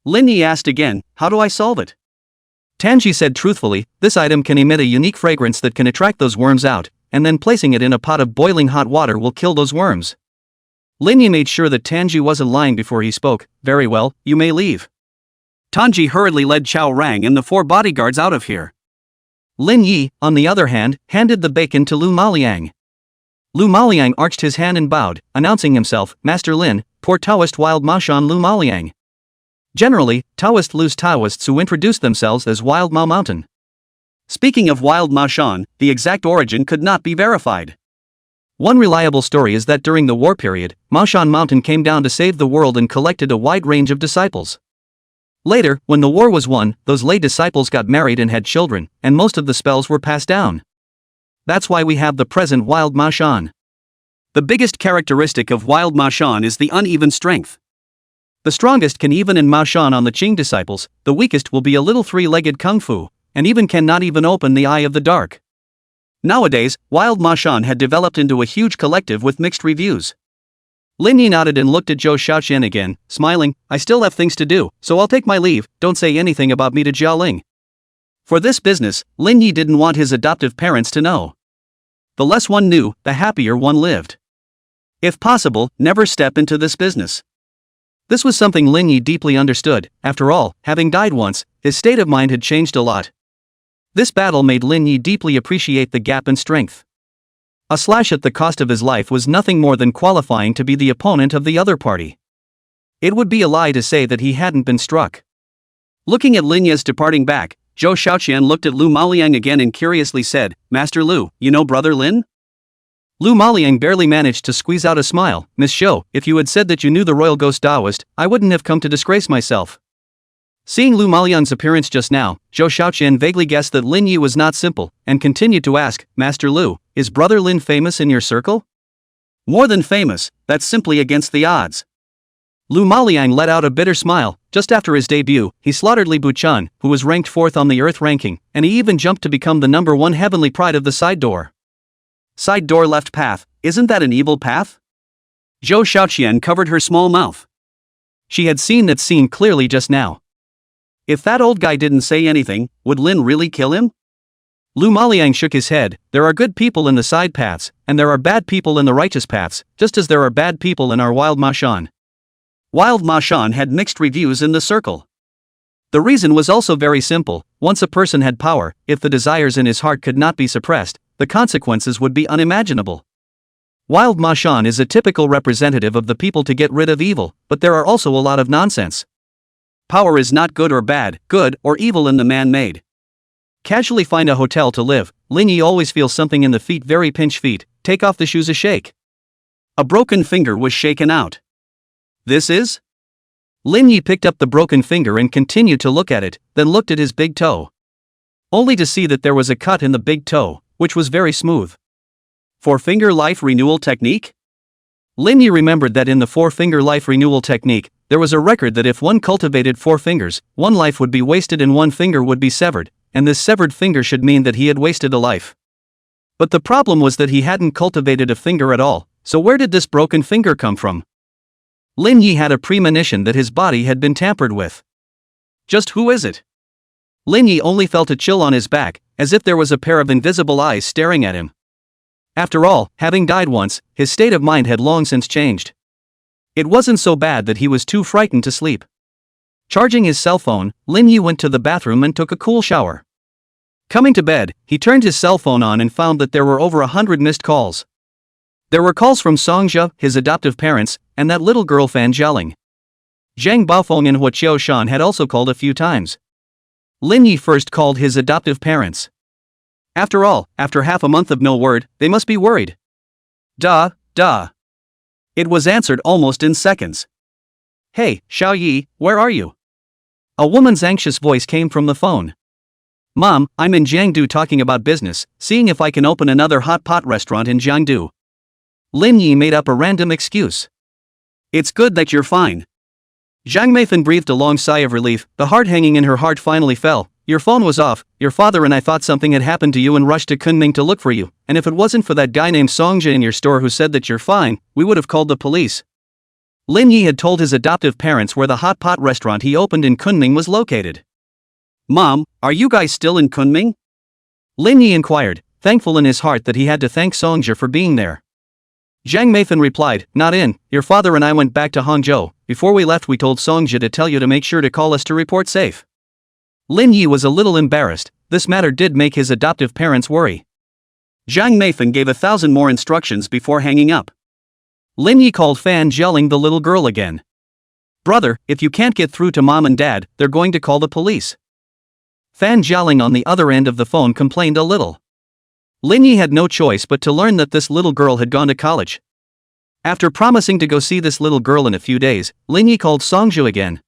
Lin Yi asked again, how do I solve it? Tanji said truthfully, this item can emit a unique fragrance that can attract those worms out, and then placing it in a pot of boiling hot water will kill those worms. Lin Yi made sure that Tanji wasn't lying before he spoke. Very well, you may leave. Tanji hurriedly led Chao Rang and the 4 bodyguards out of here. Lin Yi, on the other hand, handed the bacon to Lu Maliang. Lu Maliang arched his hand and bowed, announcing himself, Master Lin, poor Taoist Wild Ma Shan Lu Maliang. Generally, Taoist lose Taoists who introduced themselves as Wild Ma Mountain. Speaking of Wild Ma Shan, the exact origin could not be verified. One reliable story is that during the war period, Ma Shan Mountain came down to save the world and collected a wide range of disciples. Later, when the war was won, those lay disciples got married and had children, and most of the spells were passed down. That's why we have the present Wild Ma Shan. The biggest characteristic of Wild Ma Shan is the uneven strength. The strongest can even in Ma Shan on the Qing disciples, the weakest will be a little 3-legged kung fu, and even cannot even open the eye of the dark. Nowadays, Wild Ma Shan had developed into a huge collective with mixed reviews. Lin Yi nodded and looked at Zhou Xiaoqian again, smiling, I still have things to do, so I'll take my leave, don't say anything about me to Jiaoling. For this business, Lin Yi didn't want his adoptive parents to know. The less one knew, the happier one lived. If possible, never step into this business. This was something Lin Yi deeply understood. After all, having died once, his state of mind had changed a lot. This battle made Lin Yi deeply appreciate the gap in strength. A slash at the cost of his life was nothing more than qualifying to be the opponent of the other party. It would be a lie to say that he hadn't been struck. Looking at Lin Yi's departing back, Zhou Xiaoqian looked at Lu Maliang again and curiously said, Master Lu, you know Brother Lin? Lu Maliang barely managed to squeeze out a smile. Miss Shou, if you had said that you knew the royal ghost Taoist, I wouldn't have come to disgrace myself. Seeing Lu Maliang's appearance just now, Zhou Xiaoqian vaguely guessed that Lin Yi was not simple, and continued to ask, Master Lu, is Brother Lin famous in your circle? More than famous, that's simply against the odds. Lu Maliang let out a bitter smile. Just after his debut, he slaughtered Li Buchan, who was ranked 4th on the Earth ranking, and he even jumped to become the #1 heavenly pride of the side door. Side door left path, isn't that an evil path? Zhou Xiaoqian covered her small mouth. She had seen that scene clearly just now. If that old guy didn't say anything, would Lin really kill him? Lu Maliang shook his head. There are good people in the side paths, and there are bad people in the righteous paths, just as there are bad people in our Wild Ma Shan. Wild Ma Shan had mixed reviews in the circle. The reason was also very simple. Once a person had power, if the desires in his heart could not be suppressed, the consequences would be unimaginable. Wild Ma Shan is a typical representative of the people to get rid of evil, but there are also a lot of nonsense. Power is not good or bad, good or evil in the man-made. Casually find a hotel to live. Lin Yi always feels something in the feet, very pinch feet. Take off the shoes, a shake. A broken finger was shaken out. This is? Lin Yi picked up the broken finger and continued to look at it, then looked at his big toe. Only to see that there was a cut in the big toe, which was very smooth. For finger life renewal technique? Lin Yi remembered that in the four-finger life renewal technique, there was a record that if one cultivated 4 fingers, one life would be wasted and one finger would be severed, and this severed finger should mean that he had wasted a life. But the problem was that he hadn't cultivated a finger at all, so where did this broken finger come from? Lin Yi had a premonition that his body had been tampered with. Just who is it? Lin Yi only felt a chill on his back, as if there was a pair of invisible eyes staring at him. After all, having died once, his state of mind had long since changed. It wasn't so bad that he was too frightened to sleep. Charging his cell phone, Lin Yi went to the bathroom and took a cool shower. Coming to bed, he turned his cell phone on and found that there were over 100 missed calls. There were calls from Songjia, his adoptive parents, and that little girl Fan Jialing. Zhang Baofeng and Hua Qiushan had also called a few times. Lin Yi first called his adoptive parents. After all, after half a month of no word, they must be worried. Duh. It was answered almost in seconds. Hey, Xiao Yi, where are you? A woman's anxious voice came from the phone. Mom, I'm in Jiangdu talking about business, seeing if I can open another hot pot restaurant in Jiangdu. Lin Yi made up a random excuse. It's good that you're fine. Zhang Meifan breathed a long sigh of relief, the heart hanging in her heart finally fell. Your phone was off, your father and I thought something had happened to you and rushed to Kunming to look for you, and if it wasn't for that guy named Songjia in your store who said that you're fine, we would have called the police. Lin Yi had told his adoptive parents where the hot pot restaurant he opened in Kunming was located. Mom, are you guys still in Kunming? Lin Yi inquired, thankful in his heart that he had to thank Songjia for being there. Zhang Meifan replied, not in, your father and I went back to Hangzhou. Before we left we told Songjia to tell you to make sure to call us to report safe. Lin Yi was a little embarrassed, this matter did make his adoptive parents worry. Zhang Meifan gave 1,000 more instructions before hanging up. Lin Yi called Fan Jialing the little girl again. Brother, if you can't get through to mom and dad, they're going to call the police. Fan Jialing on the other end of the phone complained a little. Lin Yi had no choice but to learn that this little girl had gone to college. After promising to go see this little girl in a few days, Lin Yi called Songjia again.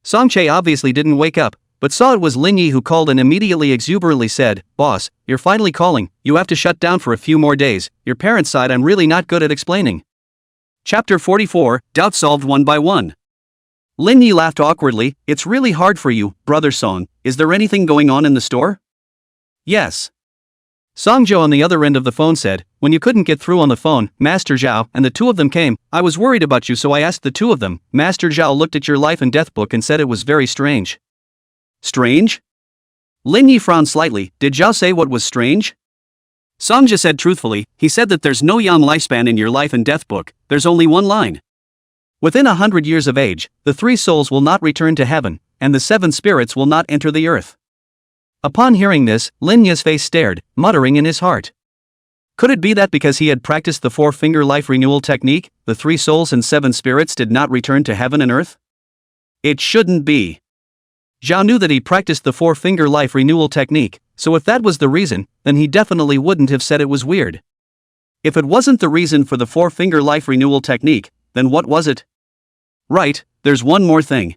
Songchae obviously didn't wake up, but saw it was Lin Yi who called and immediately exuberantly said, Boss, you're finally calling, you have to shut down for a few more days, your parents' side I'm really not good at explaining. Chapter 44, Doubt Solved One by One. Lin Yi laughed awkwardly, it's really hard for you, brother Song, is there anything going on in the store? Yes. Songjo on the other end of the phone said, when you couldn't get through on the phone, Master Zhao and the two of them came, I was worried about you so I asked the two of them, Master Zhao looked at your life and death book and said it was very strange. Strange? Lin Yi frowned slightly, did Zhao say what was strange? Songja said truthfully, he said that there's no young lifespan in your life and death book, there's only one line. Within 100 years of age, the 3 souls will not return to heaven, and the 7 spirits will not enter the earth. Upon hearing this, Lin Yi's face stared, muttering in his heart. Could it be that because he had practiced the 4-finger life renewal technique, the 3 souls and 7 spirits did not return to heaven and earth? It shouldn't be. Zhao knew that he practiced the 4-finger life renewal technique, so if that was the reason, then he definitely wouldn't have said it was weird. If it wasn't the reason for the 4-finger life renewal technique, then what was it? Right, there's one more thing.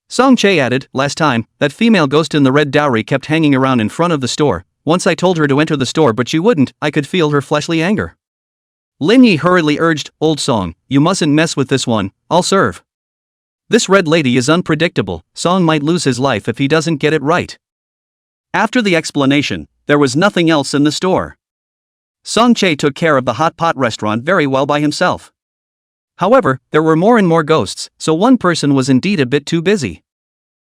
Song Che added, last time, that female ghost in the red dowry kept hanging around in front of the store. Once I told her to enter the store but she wouldn't, I could feel her fleshly anger. Lin Yi hurriedly urged, old Song, you mustn't mess with this one, I'll serve. This red lady is unpredictable, Song might lose his life if he doesn't get it right. After the explanation, there was nothing else in the store. Song Che took care of the hot pot restaurant very well by himself. However, there were more and more ghosts, so one person was indeed a bit too busy.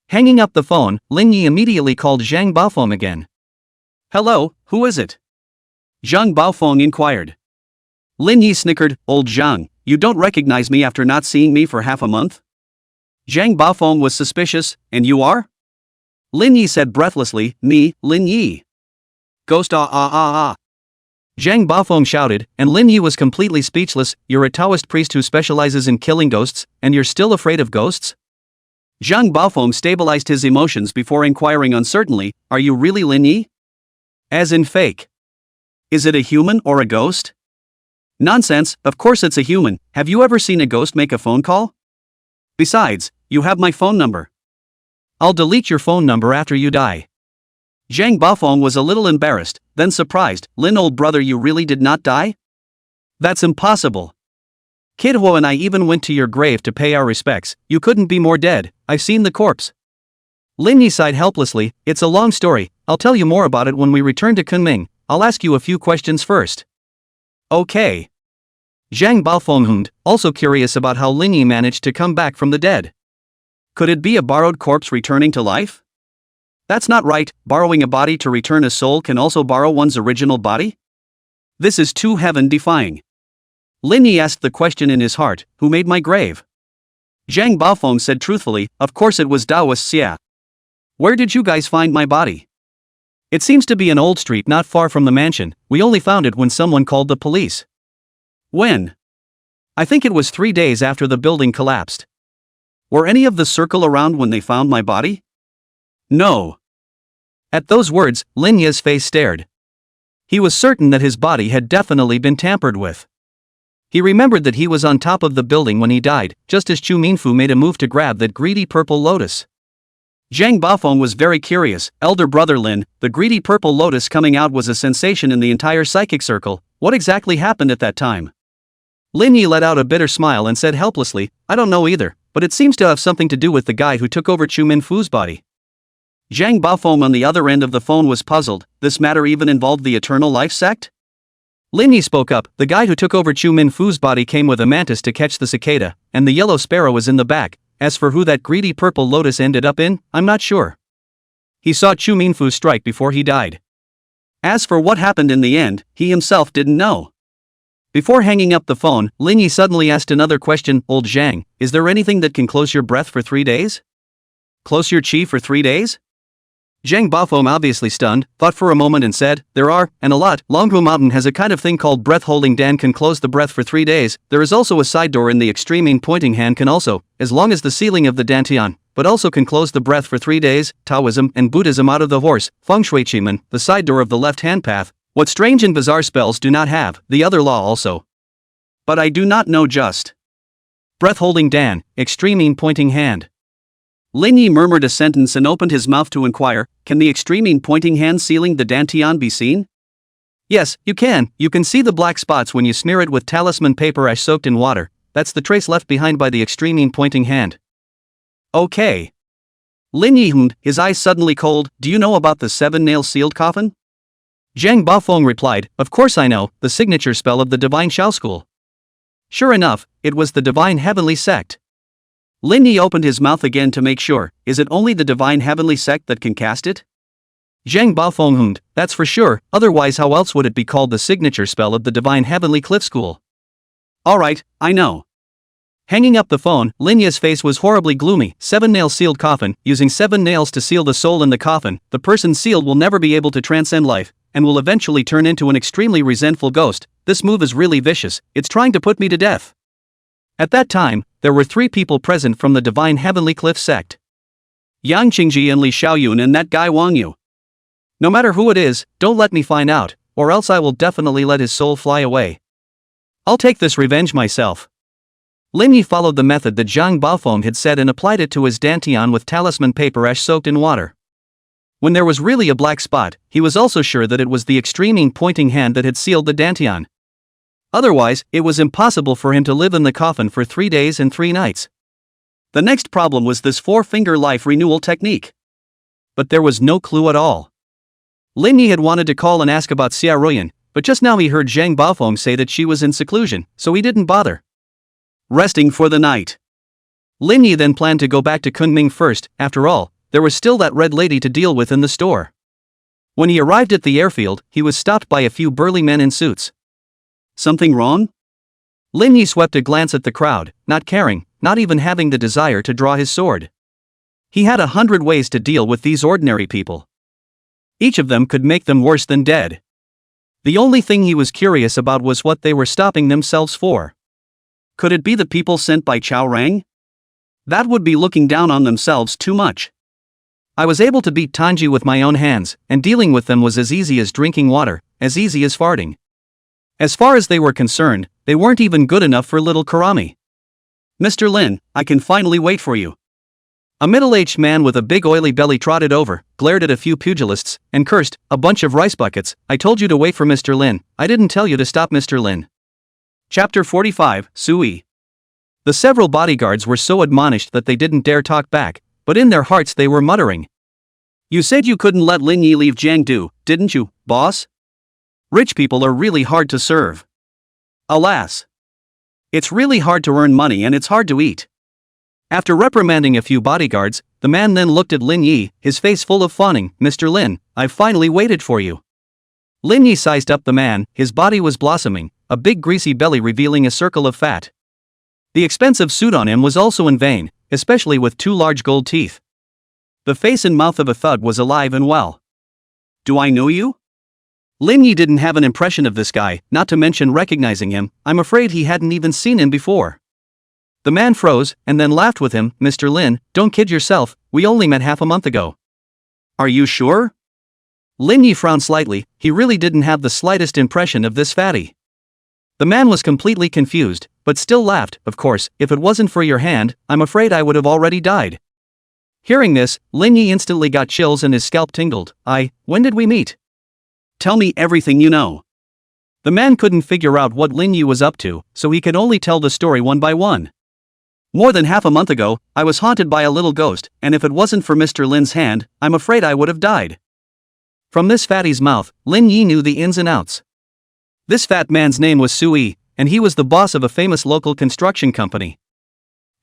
Hanging up the phone, Lin Yi immediately called Zhang Baofeng again. Hello, who is it? Zhang Baofeng inquired. Lin Yi snickered, old Zhang, you don't recognize me after not seeing me for half a month? Zhang Baofeng was suspicious, and you are? Lin Yi said breathlessly, me, Lin Yi. Ghost Zhang Baofeng shouted, and Lin Yi was completely speechless, you're a Taoist priest who specializes in killing ghosts, and you're still afraid of ghosts? Zhang Baofeng stabilized his emotions before inquiring uncertainly, are you really Lin Yi? As in fake. Is it a human or a ghost? Nonsense, of course it's a human, have you ever seen a ghost make a phone call? Besides, you have my phone number. I'll delete your phone number after you die. Zhang Baofeng was a little embarrassed, then surprised, Lin old brother you really did not die? That's impossible. Kidho and I even went to your grave to pay our respects. You couldn't be more dead. I've seen the corpse. Lin Yi sighed helplessly. It's a long story. I'll tell you more about it when we return to Kunming. I'll ask you a few questions first. Okay. Zhang Baofenghund, also curious about how Lin Yi managed to come back from the dead. Could it be a borrowed corpse returning to life? That's not right. Borrowing a body to return a soul can also borrow one's original body? This is too heaven-defying. Lin Yi asked the question in his heart, who made my grave? Zhang Baofeng said truthfully, of course it was Daoist Xia. Where did you guys find my body? It seems to be an old street not far from the mansion. We only found it when someone called the police. When? I think it was 3 days after the building collapsed. Were any of the circle around when they found my body? No. At those words, Lin Yi's face stared. He was certain that his body had definitely been tampered with. He remembered that he was on top of the building when he died, just as Chu Minfu made a move to grab that greedy purple lotus. Zhang Baofeng was very curious. Elder brother Lin, the greedy purple lotus coming out was a sensation in the entire psychic circle. What exactly happened at that time? Lin Yi let out a bitter smile and said helplessly, I don't know either, but it seems to have something to do with the guy who took over Chu Minfu's body. Zhang Baofeng on the other end of the phone was puzzled. This matter even involved the Eternal Life sect? Lin Yi spoke up. The guy who took over Chu Minfu's body came with a mantis to catch the cicada, and the yellow sparrow was in the back. As for who that greedy purple lotus ended up in, I'm not sure. He saw Chu Minfu strike before he died. As for what happened in the end, he himself didn't know. Before hanging up the phone, Lin Yi suddenly asked another question. Old Zhang, is there anything that can close your breath for 3 days? Close your chi for 3 days? Zhang Baofeng, obviously stunned, thought for a moment and said, there are, and a lot. Longhu Mountain has a kind of thing called breath-holding dan can close the breath for 3 days. There is also a side door in the extreme pointing hand can also, as long as the ceiling of the dantian, but also can close the breath for 3 days. Taoism and Buddhism out of the horse. Feng Shui Chimen, the side door of the left-hand path. What strange and bizarre spells do not have, the other law also. But I do not know just. Breath-holding dan, extreme pointing hand. Lin Yi murmured a sentence and opened his mouth to inquire, can the extreme pointing hand sealing the dantian be seen? Yes, you can. You can see the black spots when you smear it with talisman paper ash soaked in water. That's the trace left behind by the extreme pointing hand. Okay. Lin Yi hummed, his eyes suddenly cold. Do you know about the 7-nail sealed coffin? Zhang Baofeng replied, of course I know, the signature spell of the Divine Shao School. Sure enough, it was the Divine Heavenly Sect. Lin Yi opened his mouth again to make sure. Is it only the Divine Heavenly Sect that can cast it? Zhang Baofeng hummed, that's for sure, otherwise how else would it be called the signature spell of the Divine Heavenly Cliff School? Alright, I know. Hanging up the phone, Lin Yi's face was horribly gloomy. 7-nail sealed coffin, using 7 nails to seal the soul in the coffin. The person sealed will never be able to transcend life, and will eventually turn into an extremely resentful ghost. This move is really vicious, it's trying to put me to death. At that time, there were 3 people present from the Divine Heavenly Cliff sect. Yang Qingji and Li Xiaoyun and that guy Wang Yu. No matter who it is, don't let me find out, or else I will definitely let his soul fly away. I'll take this revenge myself. Lin Yi followed the method that Zhang Baofeng had said and applied it to his dantian with talisman paper ash soaked in water. When there was really a black spot, he was also sure that it was the extreme pointing hand that had sealed the dantian. Otherwise, it was impossible for him to live in the coffin for 3 days and 3 nights. The next problem was this 4-finger life renewal technique. But there was no clue at all. Lin Yi had wanted to call and ask about Xia Ruyan, but just now he heard Zhang Baofeng say that she was in seclusion, so he didn't bother. Resting for the night. Lin Yi then planned to go back to Kunming first. After all, there was still that red lady to deal with in the store. When he arrived at the airfield, he was stopped by a few burly men in suits. Something wrong? Lin Yi swept a glance at the crowd, not caring, not even having the desire to draw his sword. He had 100 ways to deal with these ordinary people. Each of them could make them worse than dead. The only thing he was curious about was what they were stopping themselves for. Could it be the people sent by Chao Rang? That would be looking down on themselves too much. I was able to beat Tanji with my own hands, and dealing with them was as easy as drinking water, as easy as farting. As far as they were concerned, they weren't even good enough for little Karami. Mr. Lin, I can finally wait for you. A middle-aged man with a big oily belly trotted over, glared at a few pugilists, and cursed, a bunch of rice buckets. I told you to wait for Mr. Lin, I didn't tell you to stop Mr. Lin. Chapter 45, Sui. The several bodyguards were so admonished that they didn't dare talk back, but in their hearts they were muttering. You said you couldn't let Lin Yi leave Jiangdu, didn't you, boss? Rich people are really hard to serve. Alas. It's really hard to earn money and it's hard to eat. After reprimanding a few bodyguards, the man then looked at Lin Yi, his face full of fawning. Mr. Lin, I've finally waited for you. Lin Yi sized up the man, his body was blossoming, a big greasy belly revealing a circle of fat. The expensive suit on him was also in vain, especially with 2 large gold teeth. The face and mouth of a thug was alive and well. Do I know you? Lin Yi didn't have an impression of this guy, not to mention recognizing him. I'm afraid he hadn't even seen him before. The man froze, and then laughed with him. Mr. Lin, don't kid yourself, we only met half a month ago. Are you sure? Lin Yi frowned slightly, he really didn't have the slightest impression of this fatty. The man was completely confused, but still laughed. Of course, if it wasn't for your hand, I'm afraid I would have already died. Hearing this, Lin Yi instantly got chills and his scalp tingled. When did we meet? Tell me everything you know. The man couldn't figure out what Lin Yi was up to, so he could only tell the story one by one. More than half a month ago, I was haunted by a little ghost, and if it wasn't for Mr. Lin's hand, I'm afraid I would have died. From this fatty's mouth, Lin Yi knew the ins and outs. This fat man's name was Sui, and he was the boss of a famous local construction company.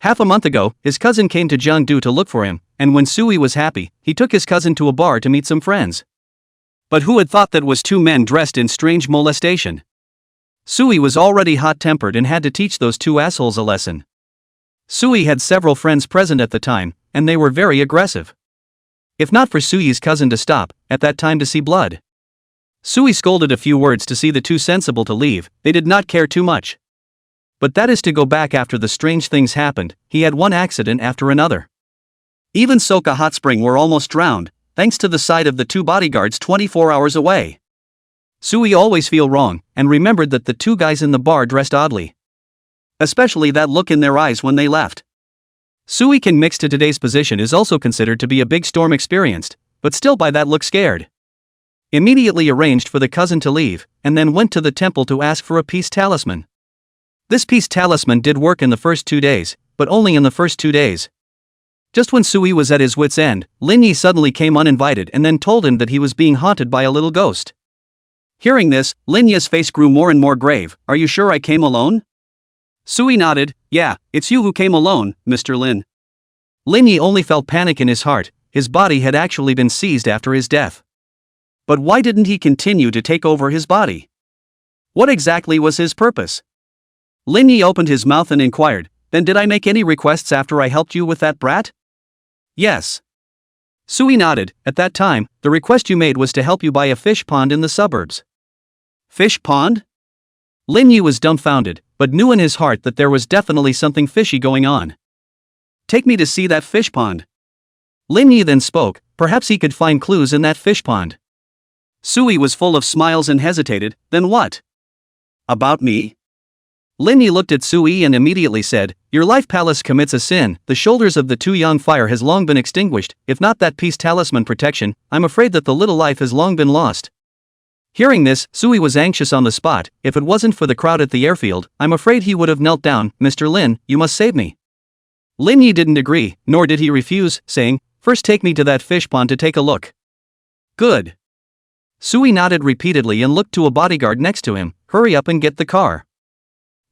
Half a month ago, his cousin came to Jiangdu to look for him, and when Sui was happy, he took his cousin to a bar to meet some friends. But who had thought that was 2 men dressed in strange molestation? Sui was already hot-tempered and had to teach those 2 assholes a lesson. Sui had several friends present at the time, and they were very aggressive. If not for Sui's cousin to stop, at that time to see blood. Sui scolded a few words to see the 2 sensible to leave, they did not care too much. But that is to go back after the strange things happened, he had one accident after another. Even Soka Hot Spring were almost drowned, thanks to the sight of the 2 bodyguards 24 hours away. Sui always feel wrong, and remembered that the 2 guys in the bar dressed oddly. Especially that look in their eyes when they left. Sui can mix to today's position is also considered to be a big storm experienced, but still by that look scared. Immediately arranged for the cousin to leave, and then went to the temple to ask for a peace talisman. This peace talisman did work in the first 2 days, but only in the first 2 days. Just when Sui was at his wit's end, Lin Yi suddenly came uninvited and then told him that he was being haunted by a little ghost. Hearing this, Lin Yi's face grew more and more grave. Are you sure I came alone? Sui nodded. Yeah, it's you who came alone, Mr. Lin. Lin Yi only felt panic in his heart, his body had actually been seized after his death. But why didn't he continue to take over his body? What exactly was his purpose? Lin Yi opened his mouth and inquired, then did I make any requests after I helped you with that brat? Yes. Sui nodded. At that time, the request you made was to help you buy a fish pond in the suburbs. Fish pond? Lin Yi was dumbfounded, but knew in his heart that there was definitely something fishy going on. Take me to see that fish pond. Lin Yi then spoke, perhaps he could find clues in that fish pond. Sui was full of smiles and hesitated, then what? About me? Lin Yi looked at Sui and immediately said, your life palace commits a sin, the shoulders of the 2 young fire has long been extinguished, if not that peace talisman protection, I'm afraid that the little life has long been lost. Hearing this, Sui was anxious on the spot, if it wasn't for the crowd at the airfield, I'm afraid he would have knelt down, Mr. Lin, you must save me. Lin Yi didn't agree, nor did he refuse, saying, first take me to that fish pond to take a look. Good. Sui nodded repeatedly and looked to a bodyguard next to him, hurry up and get the car.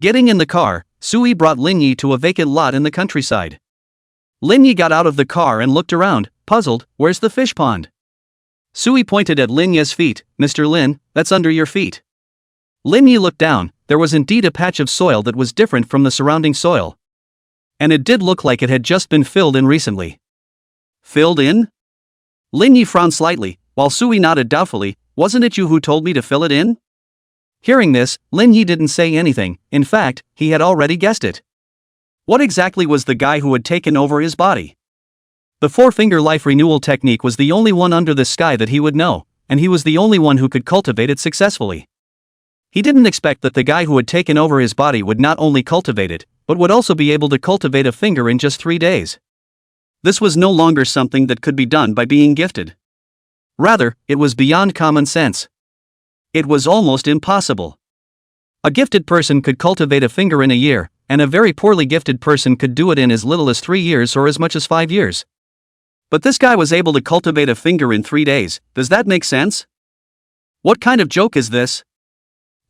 Getting in the car, Sui brought Lin Yi to a vacant lot in the countryside. Lin Yi got out of the car and looked around, puzzled, where's the fish pond? Sui pointed at Lin Yi's feet, Mr. Lin, that's under your feet. Lin Yi looked down, there was indeed a patch of soil that was different from the surrounding soil. And it did look like it had just been filled in recently. Filled in? Lin Yi frowned slightly, while Sui nodded doubtfully, wasn't it you who told me to fill it in? Hearing this, Lin Yi didn't say anything, in fact, he had already guessed it. What exactly was the guy who had taken over his body? The 4-finger life renewal technique was the only one under the sky that he would know, and he was the only one who could cultivate it successfully. He didn't expect that the guy who had taken over his body would not only cultivate it, but would also be able to cultivate a finger in just 3 days. This was no longer something that could be done by being gifted. Rather, it was beyond common sense. It was almost impossible. A gifted person could cultivate a finger in a year, and a very poorly gifted person could do it in as little as 3 years or as much as 5 years. But this guy was able to cultivate a finger in 3 days. Does that make sense? What kind of joke is this?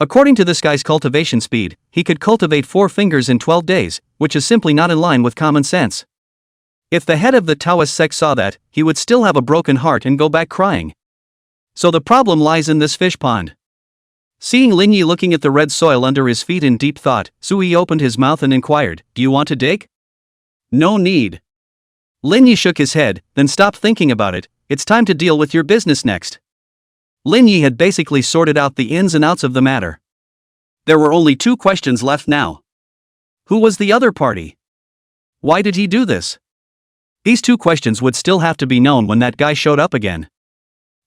According to this guy's cultivation speed, he could cultivate 4 fingers in 12 days, which is simply not in line with common sense. If the head of the Taoist sect saw that, he would still have a broken heart and go back crying. So the problem lies in this fish pond. Seeing Lin Yi looking at the red soil under his feet in deep thought, Sui opened his mouth and inquired, "Do you want to dig?" "No need." Lin Yi shook his head, then stopped thinking about it. "It's time to deal with your business next." Lin Yi had basically sorted out the ins and outs of the matter. There were only 2 questions left now. Who was the other party? Why did he do this? These 2 questions would still have to be known when that guy showed up again.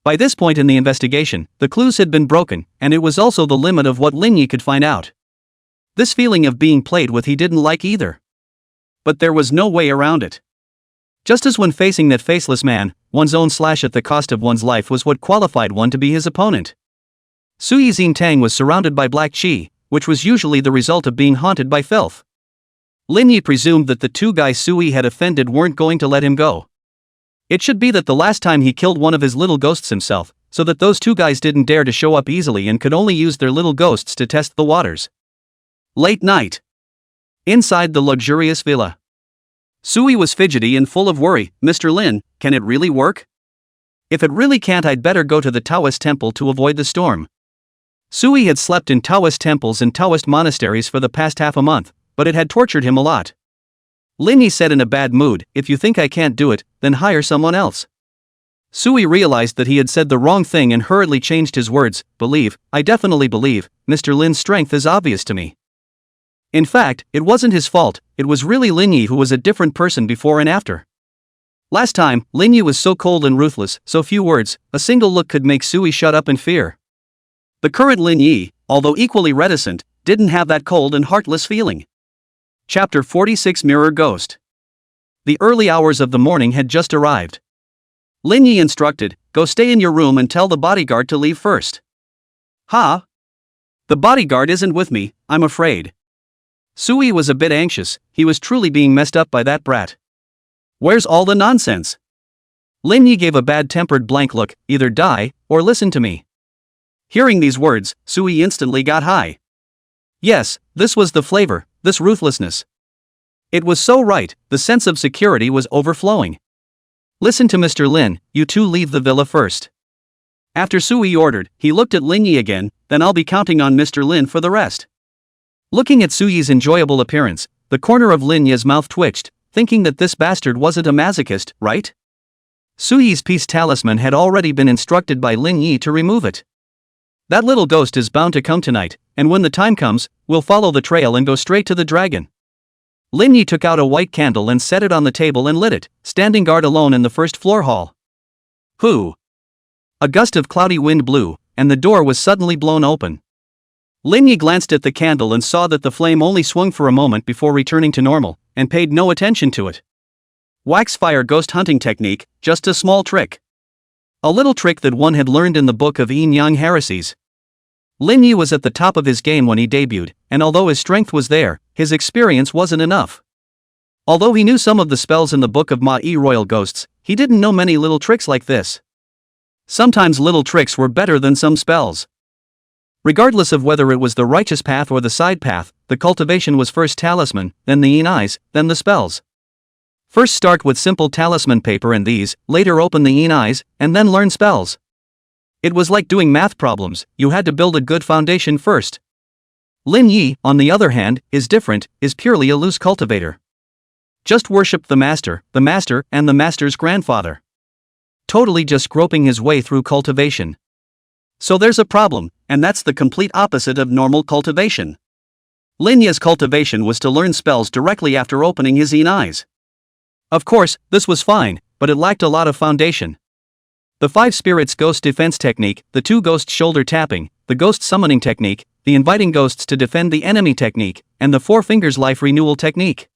By this point in the investigation, the clues had been broken, and it was also the limit of what Lin Yi could find out. This feeling of being played with he didn't like either. But there was no way around it. Just as when facing that faceless man, one's own slash at the cost of one's life was what qualified one to be his opponent. Sui Xintang was surrounded by black qi, which was usually the result of being haunted by filth. Lin Yi presumed that the 2 guys Sui had offended weren't going to let him go. It should be that the last time he killed one of his little ghosts himself, so that those 2 guys didn't dare to show up easily and could only use their little ghosts to test the waters. Late night. Inside the luxurious villa. Sui was fidgety and full of worry. "Mr. Lin, can it really work? If it really can't, I'd better go to the Taoist temple to avoid the storm." Sui had slept in Taoist temples and Taoist monasteries for the past half a month, but it had tortured him a lot. Lin Yi said in a bad mood, "If you think I can't do it, then hire someone else." Sui realized that he had said the wrong thing and hurriedly changed his words. I definitely believe, Mr. Lin's strength is obvious to me." In fact, it wasn't his fault, it was really Lin Yi who was a different person before and after. Last time, Lin Yi was so cold and ruthless, so few words, a single look could make Sui shut up in fear. The current Lin Yi, although equally reticent, didn't have that cold and heartless feeling. Chapter 46 Mirror Ghost. The early hours of the morning had just arrived. Lin Yi instructed, "Go stay in your room and tell the bodyguard to leave first." "Huh? The bodyguard isn't with me, I'm afraid." Sui was a bit anxious, he was truly being messed up by that brat. "Where's all the nonsense?" Lin Yi gave a bad-tempered blank look, "Either die, or listen to me." Hearing these words, Sui instantly got high. Yes, this was the flavor, this ruthlessness. It was so right, the sense of security was overflowing. "Listen to Mr. Lin, you 2 leave the villa first." After Sui ordered, he looked at Lin Yi again, "Then I'll be counting on Mr. Lin for the rest." Looking at Sui's enjoyable appearance, the corner of Lin Yi's mouth twitched, thinking that this bastard wasn't a masochist, right? Sui's peace talisman had already been instructed by Lin Yi to remove it. "That little ghost is bound to come tonight, and when the time comes, we'll follow the trail and go straight to the dragon." Lin Yi took out a white candle and set it on the table and lit it, standing guard alone in the first floor hall. Who? A gust of cloudy wind blew, and the door was suddenly blown open. Lin Yi glanced at the candle and saw that the flame only swung for a moment before returning to normal, and paid no attention to it. Wax fire ghost hunting technique, just a small trick. A little trick that one had learned in the book of Yin-Yang heresies. Lin Yi was at the top of his game when he debuted, and although his strength was there, his experience wasn't enough. Although he knew some of the spells in the book of Ma-E royal ghosts, he didn't know many little tricks like this. Sometimes little tricks were better than some spells. Regardless of whether it was the righteous path or the side path, the cultivation was first talisman, then the yin eyes, then the spells. First start with simple talisman paper and these, later open the yin eyes, and then learn spells. It was like doing math problems, you had to build a good foundation first. Lin Yi, on the other hand, is different, is purely a loose cultivator. Just worshipped the master, and the master's grandfather. Totally just groping his way through cultivation. So there's a problem, and that's the complete opposite of normal cultivation. Lin Yi's cultivation was to learn spells directly after opening his yin eyes. Of course, this was fine, but it lacked a lot of foundation. The 5 spirits ghost defense technique, the 2 ghost shoulder tapping, the ghost summoning technique, the inviting ghosts to defend the enemy technique, and the 4 fingers life renewal technique.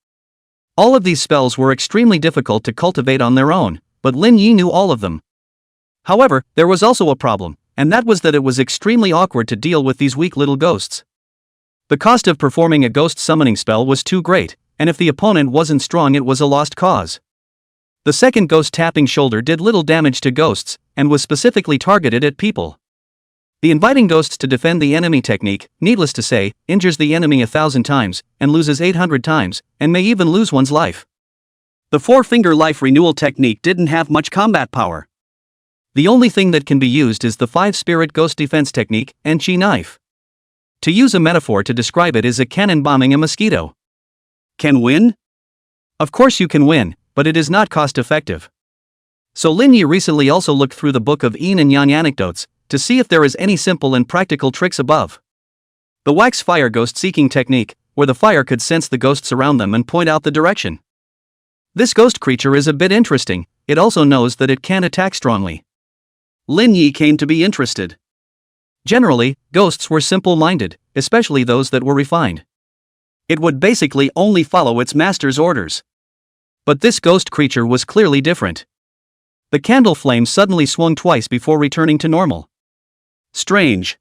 All of these spells were extremely difficult to cultivate on their own, but Lin Yi knew all of them. However, there was also a problem, and that was that it was extremely awkward to deal with these weak little ghosts. The cost of performing a ghost summoning spell was too great, and if the opponent wasn't strong it was a lost cause. The second ghost tapping shoulder did little damage to ghosts, and was specifically targeted at people. The inviting ghosts to defend the enemy technique, needless to say, injures the enemy 1,000 times, and loses 800 times, and may even lose one's life. The four-finger life renewal technique didn't have much combat power. The only thing that can be used is the five-spirit ghost defense technique, and chi knife. To use a metaphor to describe it is a cannon bombing a mosquito. Can win? Of course you can win, but it is not cost-effective. So Lin Yi recently also looked through the book of Yin and Yang anecdotes, to see if there is any simple and practical tricks above. The wax fire ghost seeking technique, where the fire could sense the ghosts around them and point out the direction. This ghost creature is a bit interesting, it also knows that it can't attack strongly. Lin Yi came to be interested. Generally, ghosts were simple-minded, especially those that were refined. It would basically only follow its master's orders. But this ghost creature was clearly different. The candle flame suddenly swung twice before returning to normal. Strange.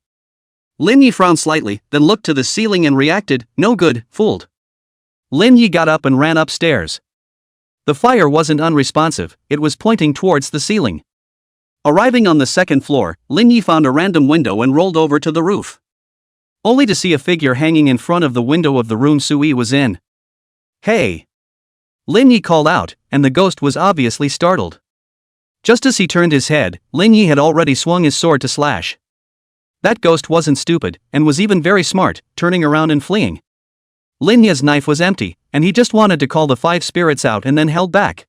Lin Yi frowned slightly, then looked to the ceiling and reacted, "No good, fooled." Lin Yi got up and ran upstairs. The fire wasn't unresponsive, it was pointing towards the ceiling. Arriving on the second floor, Lin Yi found a random window and rolled over to the roof. Only to see a figure hanging in front of the window of the room Sui was in. "Hey!" Lin Yi called out, and the ghost was obviously startled. Just as he turned his head, Lin Yi had already swung his sword to slash. That ghost wasn't stupid, and was even very smart, turning around and fleeing. Lin Yi's knife was empty, and he just wanted to call the five spirits out and then held back.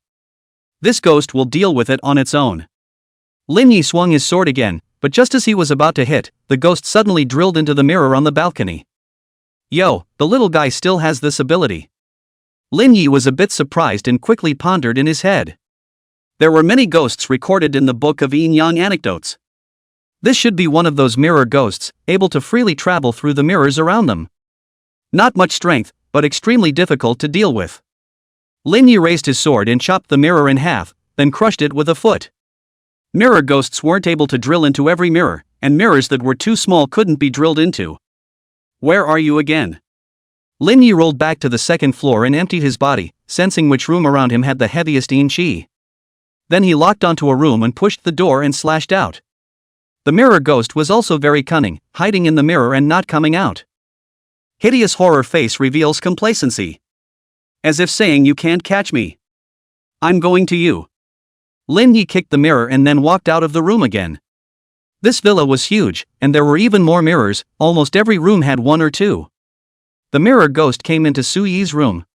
This ghost will deal with it on its own. Lin Yi swung his sword again, but just as he was about to hit, the ghost suddenly drilled into the mirror on the balcony. Yo, the little guy still has this ability. Lin Yi was a bit surprised and quickly pondered in his head. There were many ghosts recorded in the book of Yin Yang anecdotes. This should be one of those mirror ghosts, able to freely travel through the mirrors around them. Not much strength, but extremely difficult to deal with. Lin Yi raised his sword and chopped the mirror in half, then crushed it with a foot. Mirror ghosts weren't able to drill into every mirror, and mirrors that were too small couldn't be drilled into. Where are you again? Lin Yi rolled back to the second floor and emptied his body, sensing which room around him had the heaviest yin qi. Then he locked onto a room and pushed the door and slashed out. The mirror ghost was also very cunning, hiding in the mirror and not coming out. Hideous horror face reveals complacency. As if saying, "You can't catch me. I'm going to you." Lin Yi kicked the mirror and then walked out of the room again. This villa was huge, and there were even more mirrors, almost every room had one or two. The mirror ghost came into Sui's room.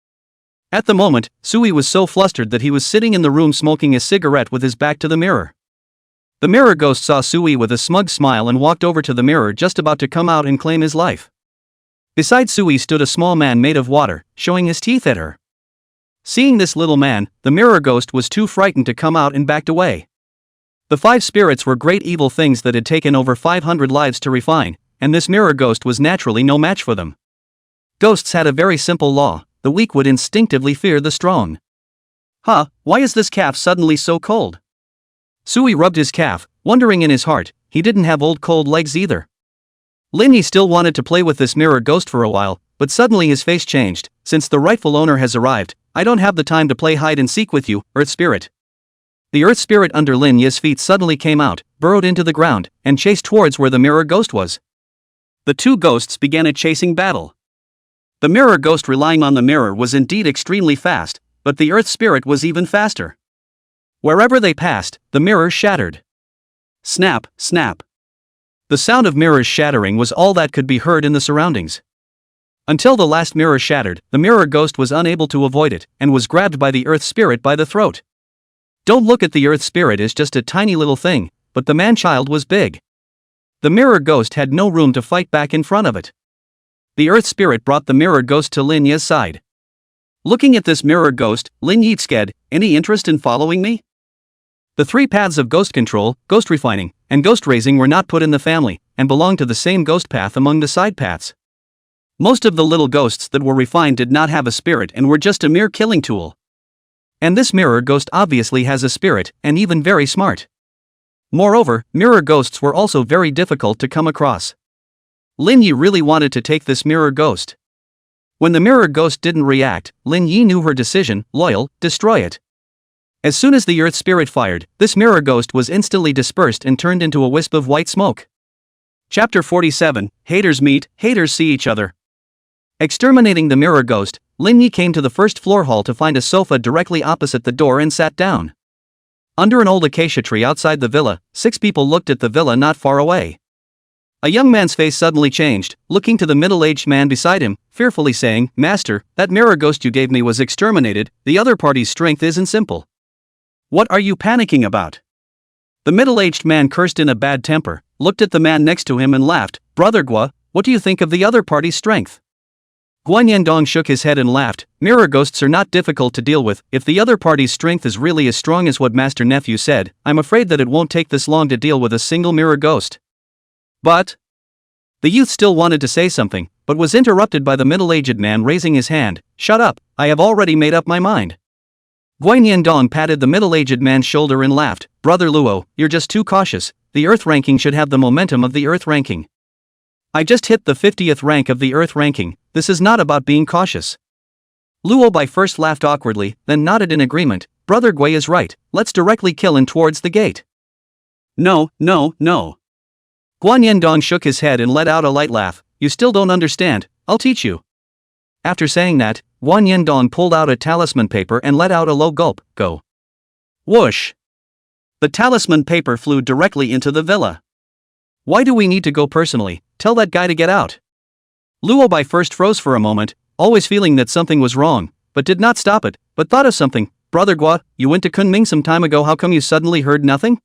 At the moment, Sui was so flustered that he was sitting in the room smoking a cigarette with his back to the mirror. The mirror ghost saw Sui with a smug smile and walked over to the mirror, just about to come out and claim his life. Beside Sui stood a small man made of water, showing his teeth at her. Seeing this little man, the mirror ghost was too frightened to come out and backed away. The five spirits were great evil things that had taken over 500 lives to refine, and this mirror ghost was naturally no match for them. Ghosts had a very simple law: the weak would instinctively fear the strong. Huh, why is this calf suddenly so cold? Sui rubbed his calf, wondering in his heart, he didn't have old cold legs either. Lin Yi still wanted to play with this mirror ghost for a while, but suddenly his face changed. "Since the rightful owner has arrived, I don't have the time to play hide and seek with you, Earth Spirit." The Earth Spirit under Lin Yi's feet suddenly came out, burrowed into the ground, and chased towards where the mirror ghost was. The two ghosts began a chasing battle. The mirror ghost, relying on the mirror, was indeed extremely fast, but the Earth Spirit was even faster. Wherever they passed, the mirrors shattered. Snap, snap. The sound of mirrors shattering was all that could be heard in the surroundings. Until the last mirror shattered, the mirror ghost was unable to avoid it, and was grabbed by the Earth Spirit by the throat. Don't look at the Earth Spirit as just a tiny little thing, but the man-child was big. The mirror ghost had no room to fight back in front of it. The Earth Spirit brought the mirror ghost to Lin Yi's side. Looking at this mirror ghost, Lin Yi said, "Any interest in following me?" The three paths of ghost control, ghost refining, and ghost raising were not put in the family, and belonged to the same ghost path among the side paths. Most of the little ghosts that were refined did not have a spirit and were just a mere killing tool. And this mirror ghost obviously has a spirit, and even very smart. Moreover, mirror ghosts were also very difficult to come across. Lin Yi really wanted to take this mirror ghost. When the mirror ghost didn't react, Lin Yi knew her decision: loyal, destroy it. As soon as the earth spirit fired, this mirror ghost was instantly dispersed and turned into a wisp of white smoke. Chapter 47, Haters Meet, Haters See Each Other. Exterminating the mirror ghost, Lin Yi came to the first floor hall to find a sofa directly opposite the door and sat down. Under an old acacia tree outside the villa, 6 people looked at the villa not far away. A young man's face suddenly changed, looking to the middle-aged man beside him, fearfully saying, "Master, that mirror ghost you gave me was exterminated. The other party's strength isn't simple. What are you panicking about?" The middle-aged man cursed in a bad temper, looked at the man next to him and laughed. "Brother Gua, what do you think of the other party's strength?" Guan Yendong shook his head and laughed. "Mirror ghosts are not difficult to deal with. If the other party's strength is really as strong as what Master Nephew said, I'm afraid that it won't take this long to deal with a single mirror ghost." But the youth still wanted to say something, but was interrupted by the middle-aged man raising his hand. "Shut up, I have already made up my mind." Guan Yendong patted the middle-aged man's shoulder and laughed. "Brother Luo, you're just too cautious. The Earth ranking should have the momentum of the Earth ranking. I just hit the 50th rank of the Earth ranking. This is not about being cautious." Luo Bai first laughed awkwardly, then nodded in agreement. "Brother Gui is right. Let's directly kill him towards the gate." No. Guan Yendong shook his head and let out a light laugh. "You still don't understand. I'll teach you." After saying that, Guan Yendong pulled out a talisman paper and let out a low gulp. Go. Whoosh! The talisman paper flew directly into the villa. "Why do we need to go personally? Tell that guy to get out." Luo Bai first froze for a moment, always feeling that something was wrong, but did not stop it, but thought of something. "Brother Gua, you went to Kunming some time ago, how come you suddenly heard nothing?"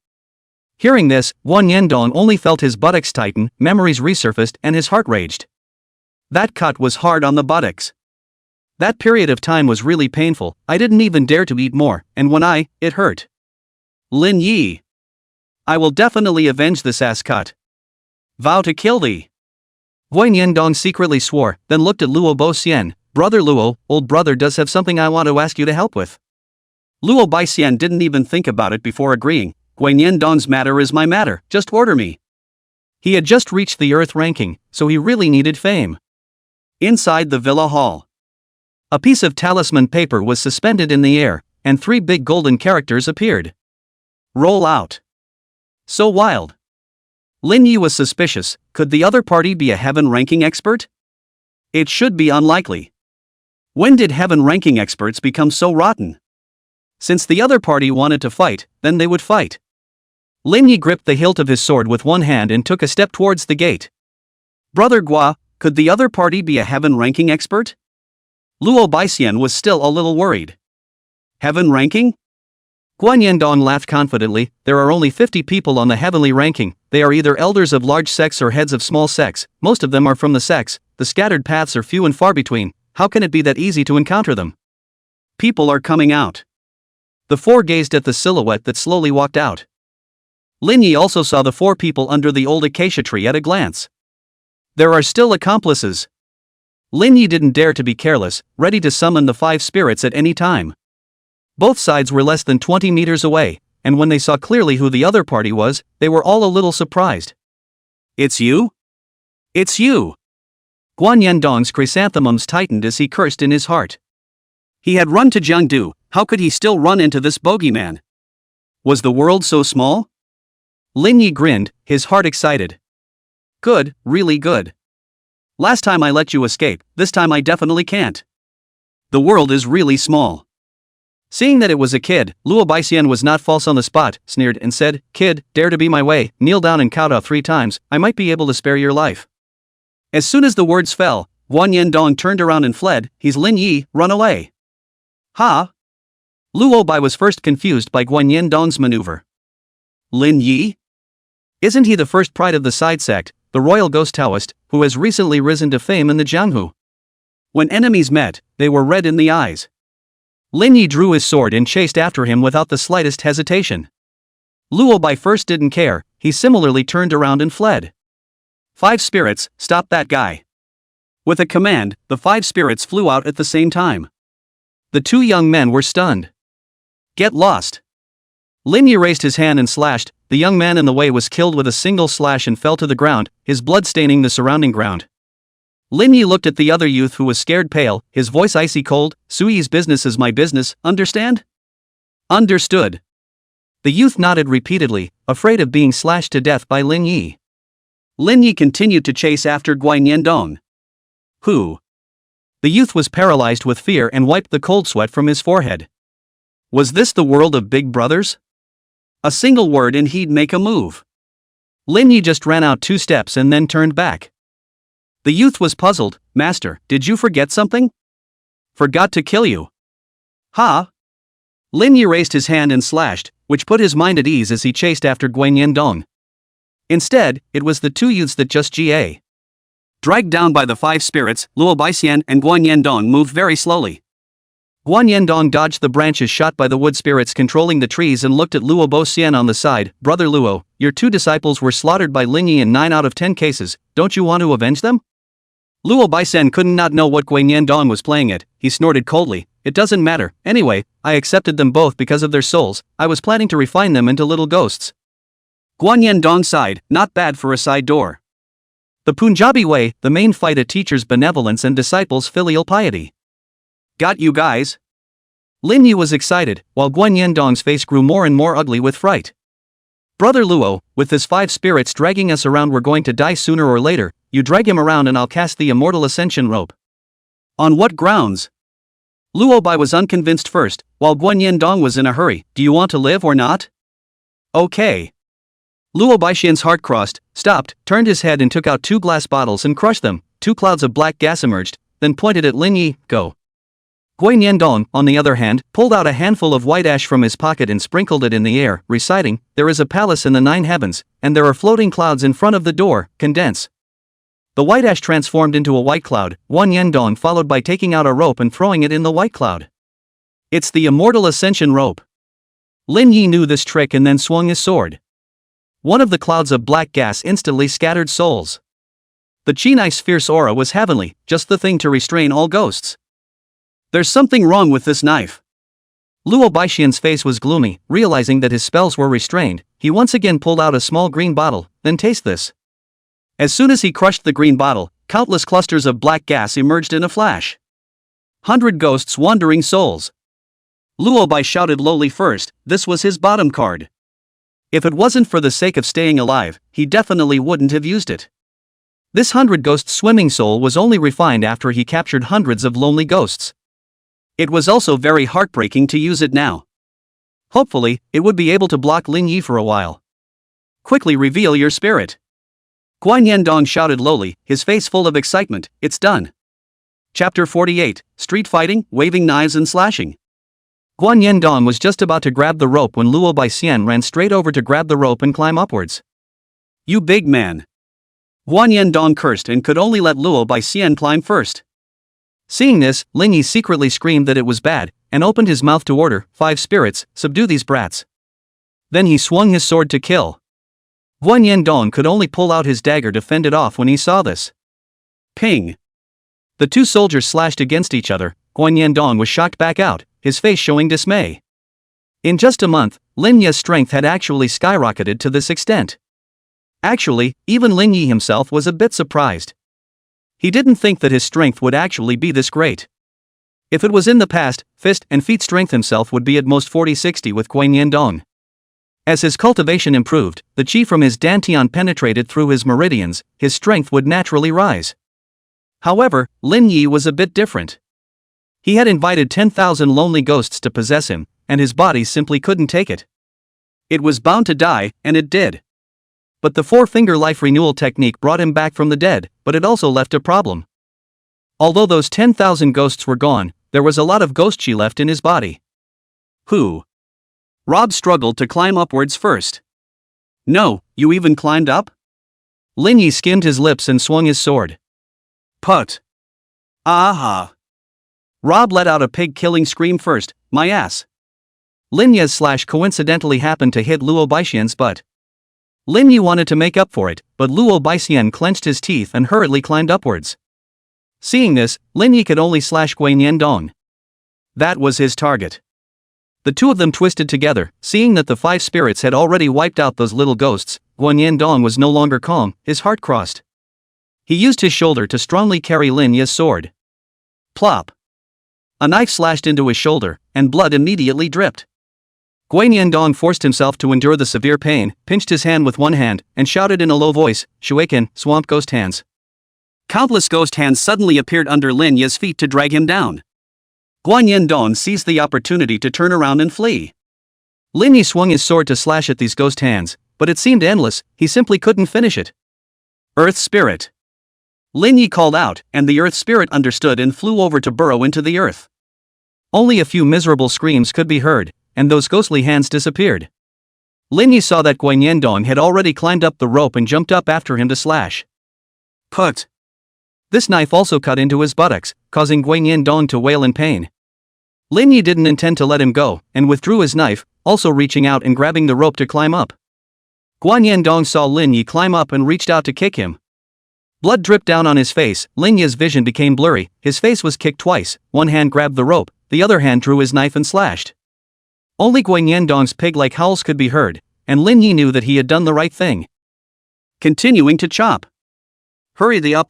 Hearing this, Guan Yendong only felt his buttocks tighten, memories resurfaced, and his heart raged. That cut was hard on the buttocks. That period of time was really painful. I didn't even dare to eat more, and when it hurt. Lin Yi. I will definitely avenge this ass cut. Vow to kill thee. Guan Yendong secretly swore, then looked at Luo Bo Xian. "Brother Luo, old brother does have something I want to ask you to help with." Luo Bai Xian didn't even think about it before agreeing. "Guan Yendong's matter is my matter, just order me." He had just reached the Earth ranking, so he really needed fame. Inside the villa hall, a piece of talisman paper was suspended in the air, and 3 big golden characters appeared. Roll out. So wild. Lin Yi was suspicious. Could the other party be a heaven ranking expert? It should be unlikely. When did heaven ranking experts become so rotten? Since the other party wanted to fight, then they would fight. Lin Yi gripped the hilt of his sword with one hand and took a step towards the gate. "Brother Gua, could the other party be a heaven ranking expert?" Luo Baixian was still a little worried. Heaven ranking? Guan Yendong laughed confidently. "There are only 50 people on the heavenly ranking. They are either elders of large sects or heads of small sects. Most of them are from the sects. The scattered paths are few and far between. How can it be that easy to encounter them?" People are coming out. The 4 gazed at the silhouette that slowly walked out. Lin Yi also saw the 4 people under the old acacia tree at a glance. There are still accomplices. Lin Yi didn't dare to be careless, ready to summon the 5 spirits at any time. Both sides were less than 20 meters away, and when they saw clearly who the other party was, they were all a little surprised. "It's you? It's you!" Guan Yendong's chrysanthemums tightened as he cursed in his heart. He had run to Jiangdu, how could he still run into this bogeyman? Was the world so small? Lin Yi grinned, his heart excited. "Good, really good. Last time I let you escape, this time I definitely can't. The world is really small." Seeing that it was a kid, Luo Baixian was not false on the spot, sneered and said, "Kid, dare to be my way, kneel down and kowtow 3 times, I might be able to spare your life." As soon as the words fell, Guan Yendong turned around and fled. "He's Lin Yi, run away." "Ha?" Luo Bai was first confused by Guan Yendong's maneuver. Lin Yi? Isn't he the first pride of the side sect, the royal ghost Taoist, who has recently risen to fame in the Jianghu? When enemies met, they were red in the eyes. Lin Yi drew his sword and chased after him without the slightest hesitation. Luo Bai first didn't care, he similarly turned around and fled. 5 spirits, stop that guy. With a command, the 5 spirits flew out at the same time. The 2 young men were stunned. Get lost. Lin Yi raised his hand and slashed. The young man in the way was killed with a single slash and fell to the ground, his blood staining the surrounding ground. Lin Yi looked at the other youth who was scared pale, his voice icy cold. Sui's business is my business, understand? Understood. The youth nodded repeatedly, afraid of being slashed to death by Lin Yi. Lin Yi continued to chase after Guan Yendong. Who? The youth was paralyzed with fear and wiped the cold sweat from his forehead. Was this the world of big brothers? A single word and he'd make a move. Lin Yi just ran out 2 steps and then turned back. The youth was puzzled. Master, did you forget something? Forgot to kill you. Ha! Lin Yi raised his hand and slashed, which put his mind at ease as he chased after Guan Yendong. Instead, it was the 2 youths that just Ga. Dragged down by the 5 spirits, Luo Baixian and Guan Yendong moved very slowly. Guan Yendong dodged the branches shot by the wood spirits controlling the trees and looked at Luo Baixian on the side. Brother Luo, your 2 disciples were slaughtered by Lin Yi in 9 out of 10 cases, don't you want to avenge them? Luo Baixian couldn't not know what Guan Yendong was playing at. He snorted coldly. It doesn't matter, anyway, I accepted them both because of their souls, I was planning to refine them into little ghosts. Guan Yendong sighed, not bad for a side door. The Punjabi way, the main fight a teacher's benevolence and disciples' filial piety. Got you guys? Lin Yi was excited, while Guan Yendong's face grew more and more ugly with fright. Brother Luo, with his 5 spirits dragging us around, we're going to die sooner or later, you drag him around and I'll cast the immortal ascension rope. On what grounds? Luo Bai was unconvinced first, while Guan Yendong was in a hurry. Do you want to live or not? Okay. Luo Baixian's heart crossed, stopped, turned his head and took out 2 glass bottles and crushed them. 2 clouds of black gas emerged, then pointed at Lin Yi. Go. Guan Yendong, on the other hand, pulled out a handful of white ash from his pocket and sprinkled it in the air, reciting, there is a palace in the 9 heavens, and there are floating clouds in front of the door, condense. The white ash transformed into a white cloud, Guan Yendong followed by taking out a rope and throwing it in the white cloud. It's the immortal ascension rope. Lin Yi knew this trick and then swung his sword. One of the clouds of black gas instantly scattered souls. The Chinai's fierce aura was heavenly, just the thing to restrain all ghosts. There's something wrong with this knife. Luo Baixian's face was gloomy, realizing that his spells were restrained. He once again pulled out a small green bottle, then taste this. As soon as he crushed the green bottle, countless clusters of black gas emerged in a flash. 100 ghosts, wandering souls. Luo Bai shouted lowly first, this was his bottom card. If it wasn't for the sake of staying alive, he definitely wouldn't have used it. This 100 ghost swimming soul was only refined after he captured hundreds of lonely ghosts. It was also very heartbreaking to use it now. Hopefully, it would be able to block Lin Yi for a while. Quickly reveal your spirit. Guan Yendong shouted lowly, his face full of excitement. It's done. Chapter 48, Street Fighting, Waving Knives and Slashing. Guan Yendong was just about to grab the rope when Luo Baixian ran straight over to grab the rope and climb upwards. You big man. Guan Yendong cursed and could only let Luo Baixian climb first. Seeing this, Lin Yi secretly screamed that it was bad, and opened his mouth to order, 5 spirits, subdue these brats. Then he swung his sword to kill. Guan Yendong could only pull out his dagger to fend it off when he saw this. Ping! The 2 soldiers slashed against each other. Guan Yendong was shocked back out, his face showing dismay. In just a month, Lin Yi's strength had actually skyrocketed to this extent. Actually, even Lin Yi himself was a bit surprised. He didn't think that his strength would actually be this great. If it was in the past, fist and feet strength himself would be at most 40-60 with Guan Yendong. As his cultivation improved, the chi from his dantian penetrated through his meridians, his strength would naturally rise. However, Lin Yi was a bit different. He had invited 10,000 lonely ghosts to possess him, and his body simply couldn't take it. It was bound to die, and it did. But the 4-finger life renewal technique brought him back from the dead, but it also left a problem. Although those 10,000 ghosts were gone, there was a lot of ghost chi left in his body. Who? Rob struggled to climb upwards first. No, you even climbed up? Lin Yi skimmed his lips and swung his sword. Put. Aha. Rob let out a pig-killing scream first, my ass. Lin Yi's slash coincidentally happened to hit Luo Baixian's butt. Lin Yi wanted to make up for it, but Luo Baixian clenched his teeth and hurriedly climbed upwards. Seeing this, Lin Yi could only slash Guan Yendong. That was his target. The two of them twisted together, seeing that the 5 spirits had already wiped out those little ghosts. Guanyin Dong was no longer calm, his heart crossed. He used his shoulder to strongly carry Lin Ye's sword. Plop! A knife slashed into his shoulder, and blood immediately dripped. Guanyin Dong forced himself to endure the severe pain, pinched his hand with one hand, and shouted in a low voice, "Shuiken, swamp ghost hands." Countless ghost hands suddenly appeared under Lin Ye's feet to drag him down. Guanyin Dong seized the opportunity to turn around and flee. Lin Ye swung his sword to slash at these ghost hands, but it seemed endless, he simply couldn't finish it. Earth Spirit. Lin Ye called out, and the Earth Spirit understood and flew over to burrow into the earth. Only a few miserable screams could be heard, and those ghostly hands disappeared. Lin Ye saw that Guanyin Dong had already climbed up the rope and jumped up after him to slash. Put! This knife also cut into his buttocks, causing Guanyin Dong to wail in pain. Lin Ye didn't intend to let him go, and withdrew his knife, also reaching out and grabbing the rope to climb up. Guanyin Dong saw Lin Ye climb up and reached out to kick him. Blood dripped down on his face, Lin Ye's vision became blurry, his face was kicked twice, one hand grabbed the rope, the other hand drew his knife and slashed. Only Guanyin Dong's pig-like howls could be heard, and Lin Ye knew that he had done the right thing. Continuing to chop. Hurry the up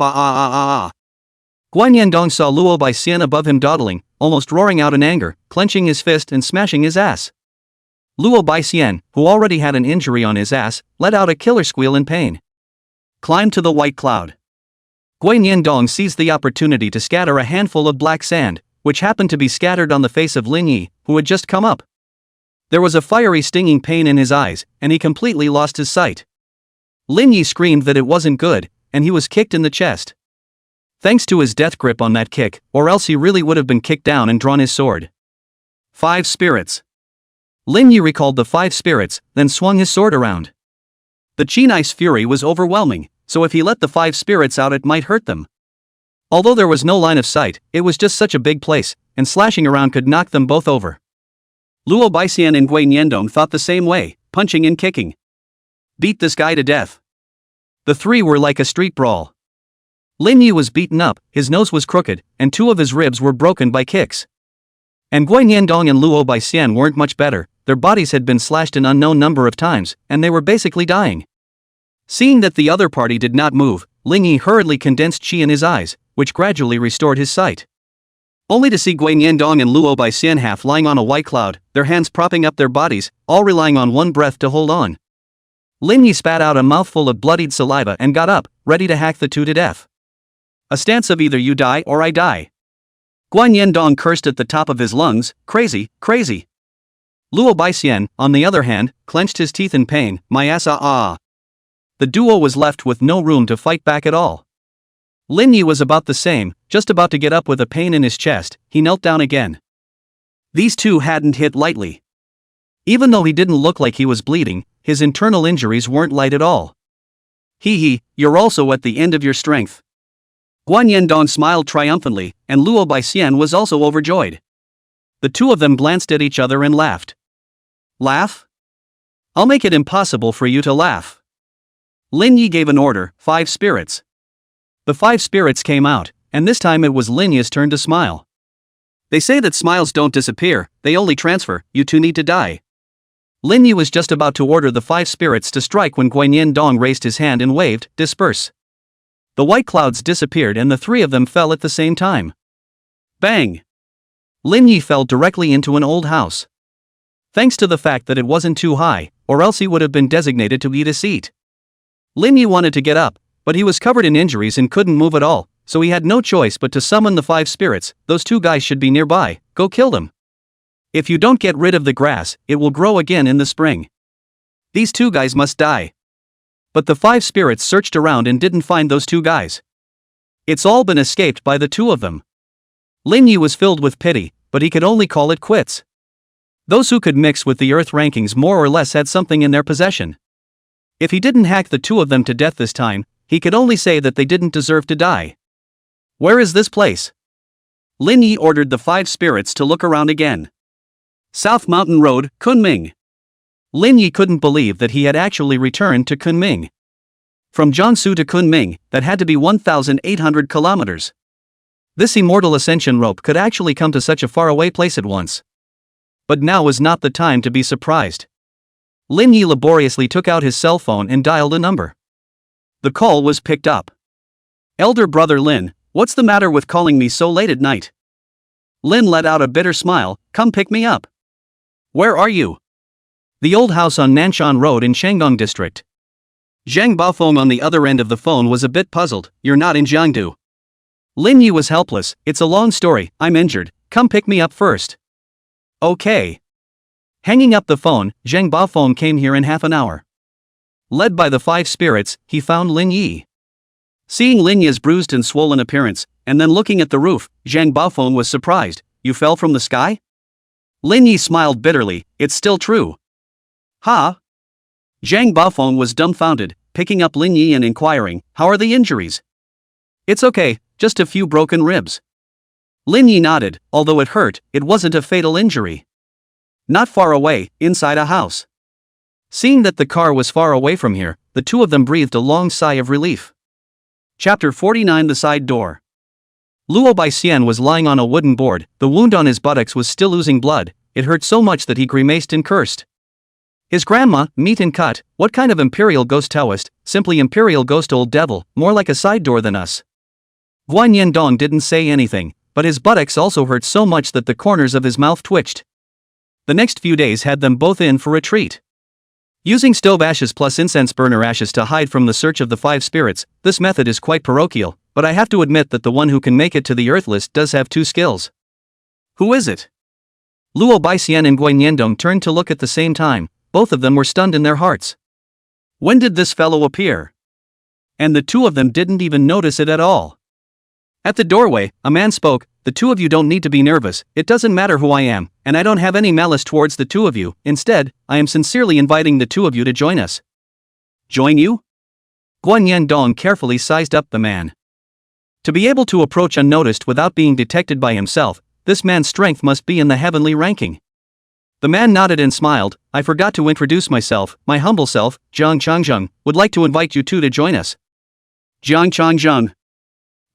Guanyin Dong saw Luo Baixian above him dawdling, almost roaring out in anger, clenching his fist and smashing his ass. Luo Baixian, who already had an injury on his ass, let out a killer squeal in pain. Climb to the white cloud. Guanyin Dong seized the opportunity to scatter a handful of black sand, which happened to be scattered on the face of Lin Ye, who had just come up. There was a fiery stinging pain in his eyes, and he completely lost his sight. Lin Ye screamed that it wasn't good, and he was kicked in the chest. Thanks to his death grip on that kick, or else he really would have been kicked down and drawn his sword. 5 spirits. Lin Ye recalled the 5 spirits, then swung his sword around. The Chi knife's fury was overwhelming, so if he let the 5 spirits out it might hurt them. Although there was no line of sight, it was just such a big place, and slashing around could knock them both over. Luo Baixian and Guanyin Dong thought the same way, punching and kicking. Beat this guy to death. The three were like a street brawl. Lin Ye was beaten up, his nose was crooked, and 2 of his ribs were broken by kicks. And Guanyin Dong and Luo Baixian weren't much better, their bodies had been slashed an unknown number of times, and they were basically dying. Seeing that the other party did not move, Lin Ye hurriedly condensed chi in his eyes, which gradually restored his sight. Only to see Guanyin Dong and Luo Baixian half lying on a white cloud, their hands propping up their bodies, all relying on one breath to hold on. Lin Ye spat out a mouthful of bloodied saliva and got up, ready to hack the two to death. A stance of either you die or I die. Guanyin Dong cursed at the top of his lungs, crazy, crazy. Luo Baixian, on the other hand, clenched his teeth in pain, my ass The duo was left with no room to fight back at all. Lin Ye was about the same, just about to get up with a pain in his chest, he knelt down again. These two hadn't hit lightly. Even though he didn't look like he was bleeding, his internal injuries weren't light at all. Hee, you're also at the end of your strength. Guanyin Dong smiled triumphantly, and Luo Baixian was also overjoyed. The two of them glanced at each other and laughed. Laugh? I'll make it impossible for you to laugh. Lin Ye gave an order, 5 spirits. The 5 spirits came out, and this time it was Lin Ye's turn to smile. They say that smiles don't disappear, they only transfer, you two need to die. Lin Ye was just about to order the 5 spirits to strike when Guanyin Dong raised his hand and waved, disperse. The white clouds disappeared and the 3 of them fell at the same time. Bang! Lin Ye fell directly into an old house. Thanks to the fact that it wasn't too high, or else he would have been designated to eat a seat. Lin Ye wanted to get up, but he was covered in injuries and couldn't move at all, so he had no choice but to summon the 5 spirits. Those 2 guys should be nearby, go kill them. If you don't get rid of the grass, it will grow again in the spring. These 2 guys must die. But the 5 spirits searched around and didn't find those 2 guys. It's all been escaped by the 2 of them. Lin Ye was filled with pity, but he could only call it quits. Those who could mix with the earth rankings more or less had something in their possession. If he didn't hack the 2 of them to death this time, he could only say that they didn't deserve to die. Where is this place? Lin Ye ordered the 5 spirits to look around again. South Mountain Road, Kunming. Lin Ye couldn't believe that he had actually returned to Kunming. From Jiangsu to Kunming, that had to be 1,800 kilometers. This immortal ascension rope could actually come to such a faraway place at once. but now was not the time to be surprised. Lin Yi laboriously took out his cell phone and dialed a number. The call was picked up. "Elder brother Lin, what's the matter with calling me so late at night?" Lin let out a bitter smile. "Come pick me up." "Where are you?" "The old house on Nanshan Road in Shandong District." Zhang Baofeng on the other end of the phone was a bit puzzled. "You're not in Jiangdu." Lin Yi was helpless. "It's a long story, I'm injured, come pick me up first." "Okay." Hanging up the phone, Zhang Baofeng came here in half an hour. Led by the 5 spirits, he found Lin Yi. Seeing Lin Yi's bruised and swollen appearance, and then looking at the roof, Zhang Baofeng was surprised. "You fell from the sky?" Lin Yi smiled bitterly. "It's still true." "Huh?" Zhang Baofeng was dumbfounded, picking up Lin Yi and inquiring, "How are the injuries?" "It's okay, just a few broken ribs." Lin Yi nodded. Although it hurt, it wasn't a fatal injury. Not far away, inside a house. Seeing that the car was far away from here, the two of them breathed a long sigh of relief. Chapter 49: The Side Door. Luo Baixian was lying on a wooden board. The wound on his buttocks was still oozing blood. It hurt so much that he grimaced and cursed. His grandma, meat and cut, "What kind of imperial ghost Taoist? Simply imperial ghost, old devil, more like a side door than us." Guan Yendong didn't say anything, but his buttocks also hurt so much that the corners of his mouth twitched. The next few days had them both in for a treat. Using stove ashes plus incense burner ashes to hide from the search of the 5 spirits, this method is quite parochial, but I have to admit that the one who can make it to the Earthless does have 2 skills. "Who is it?" Luo Baixian and Guan Yendong turned to look at the same time. Both of them were stunned in their hearts. When did this fellow appear? And the two of them didn't even notice it at all. At the doorway, a man spoke. "The two of you don't need to be nervous, it doesn't matter who I am, and I don't have any malice towards the two of you. Instead, I am sincerely inviting the two of you to join us." "Join you?" Guan Yendong carefully sized up the man. To be able to approach unnoticed without being detected by himself, this man's strength must be in the heavenly ranking. The man nodded and smiled. "I forgot to introduce myself, my humble self, Jiang Changjung, would like to invite you two to join us." Jiang Changjung.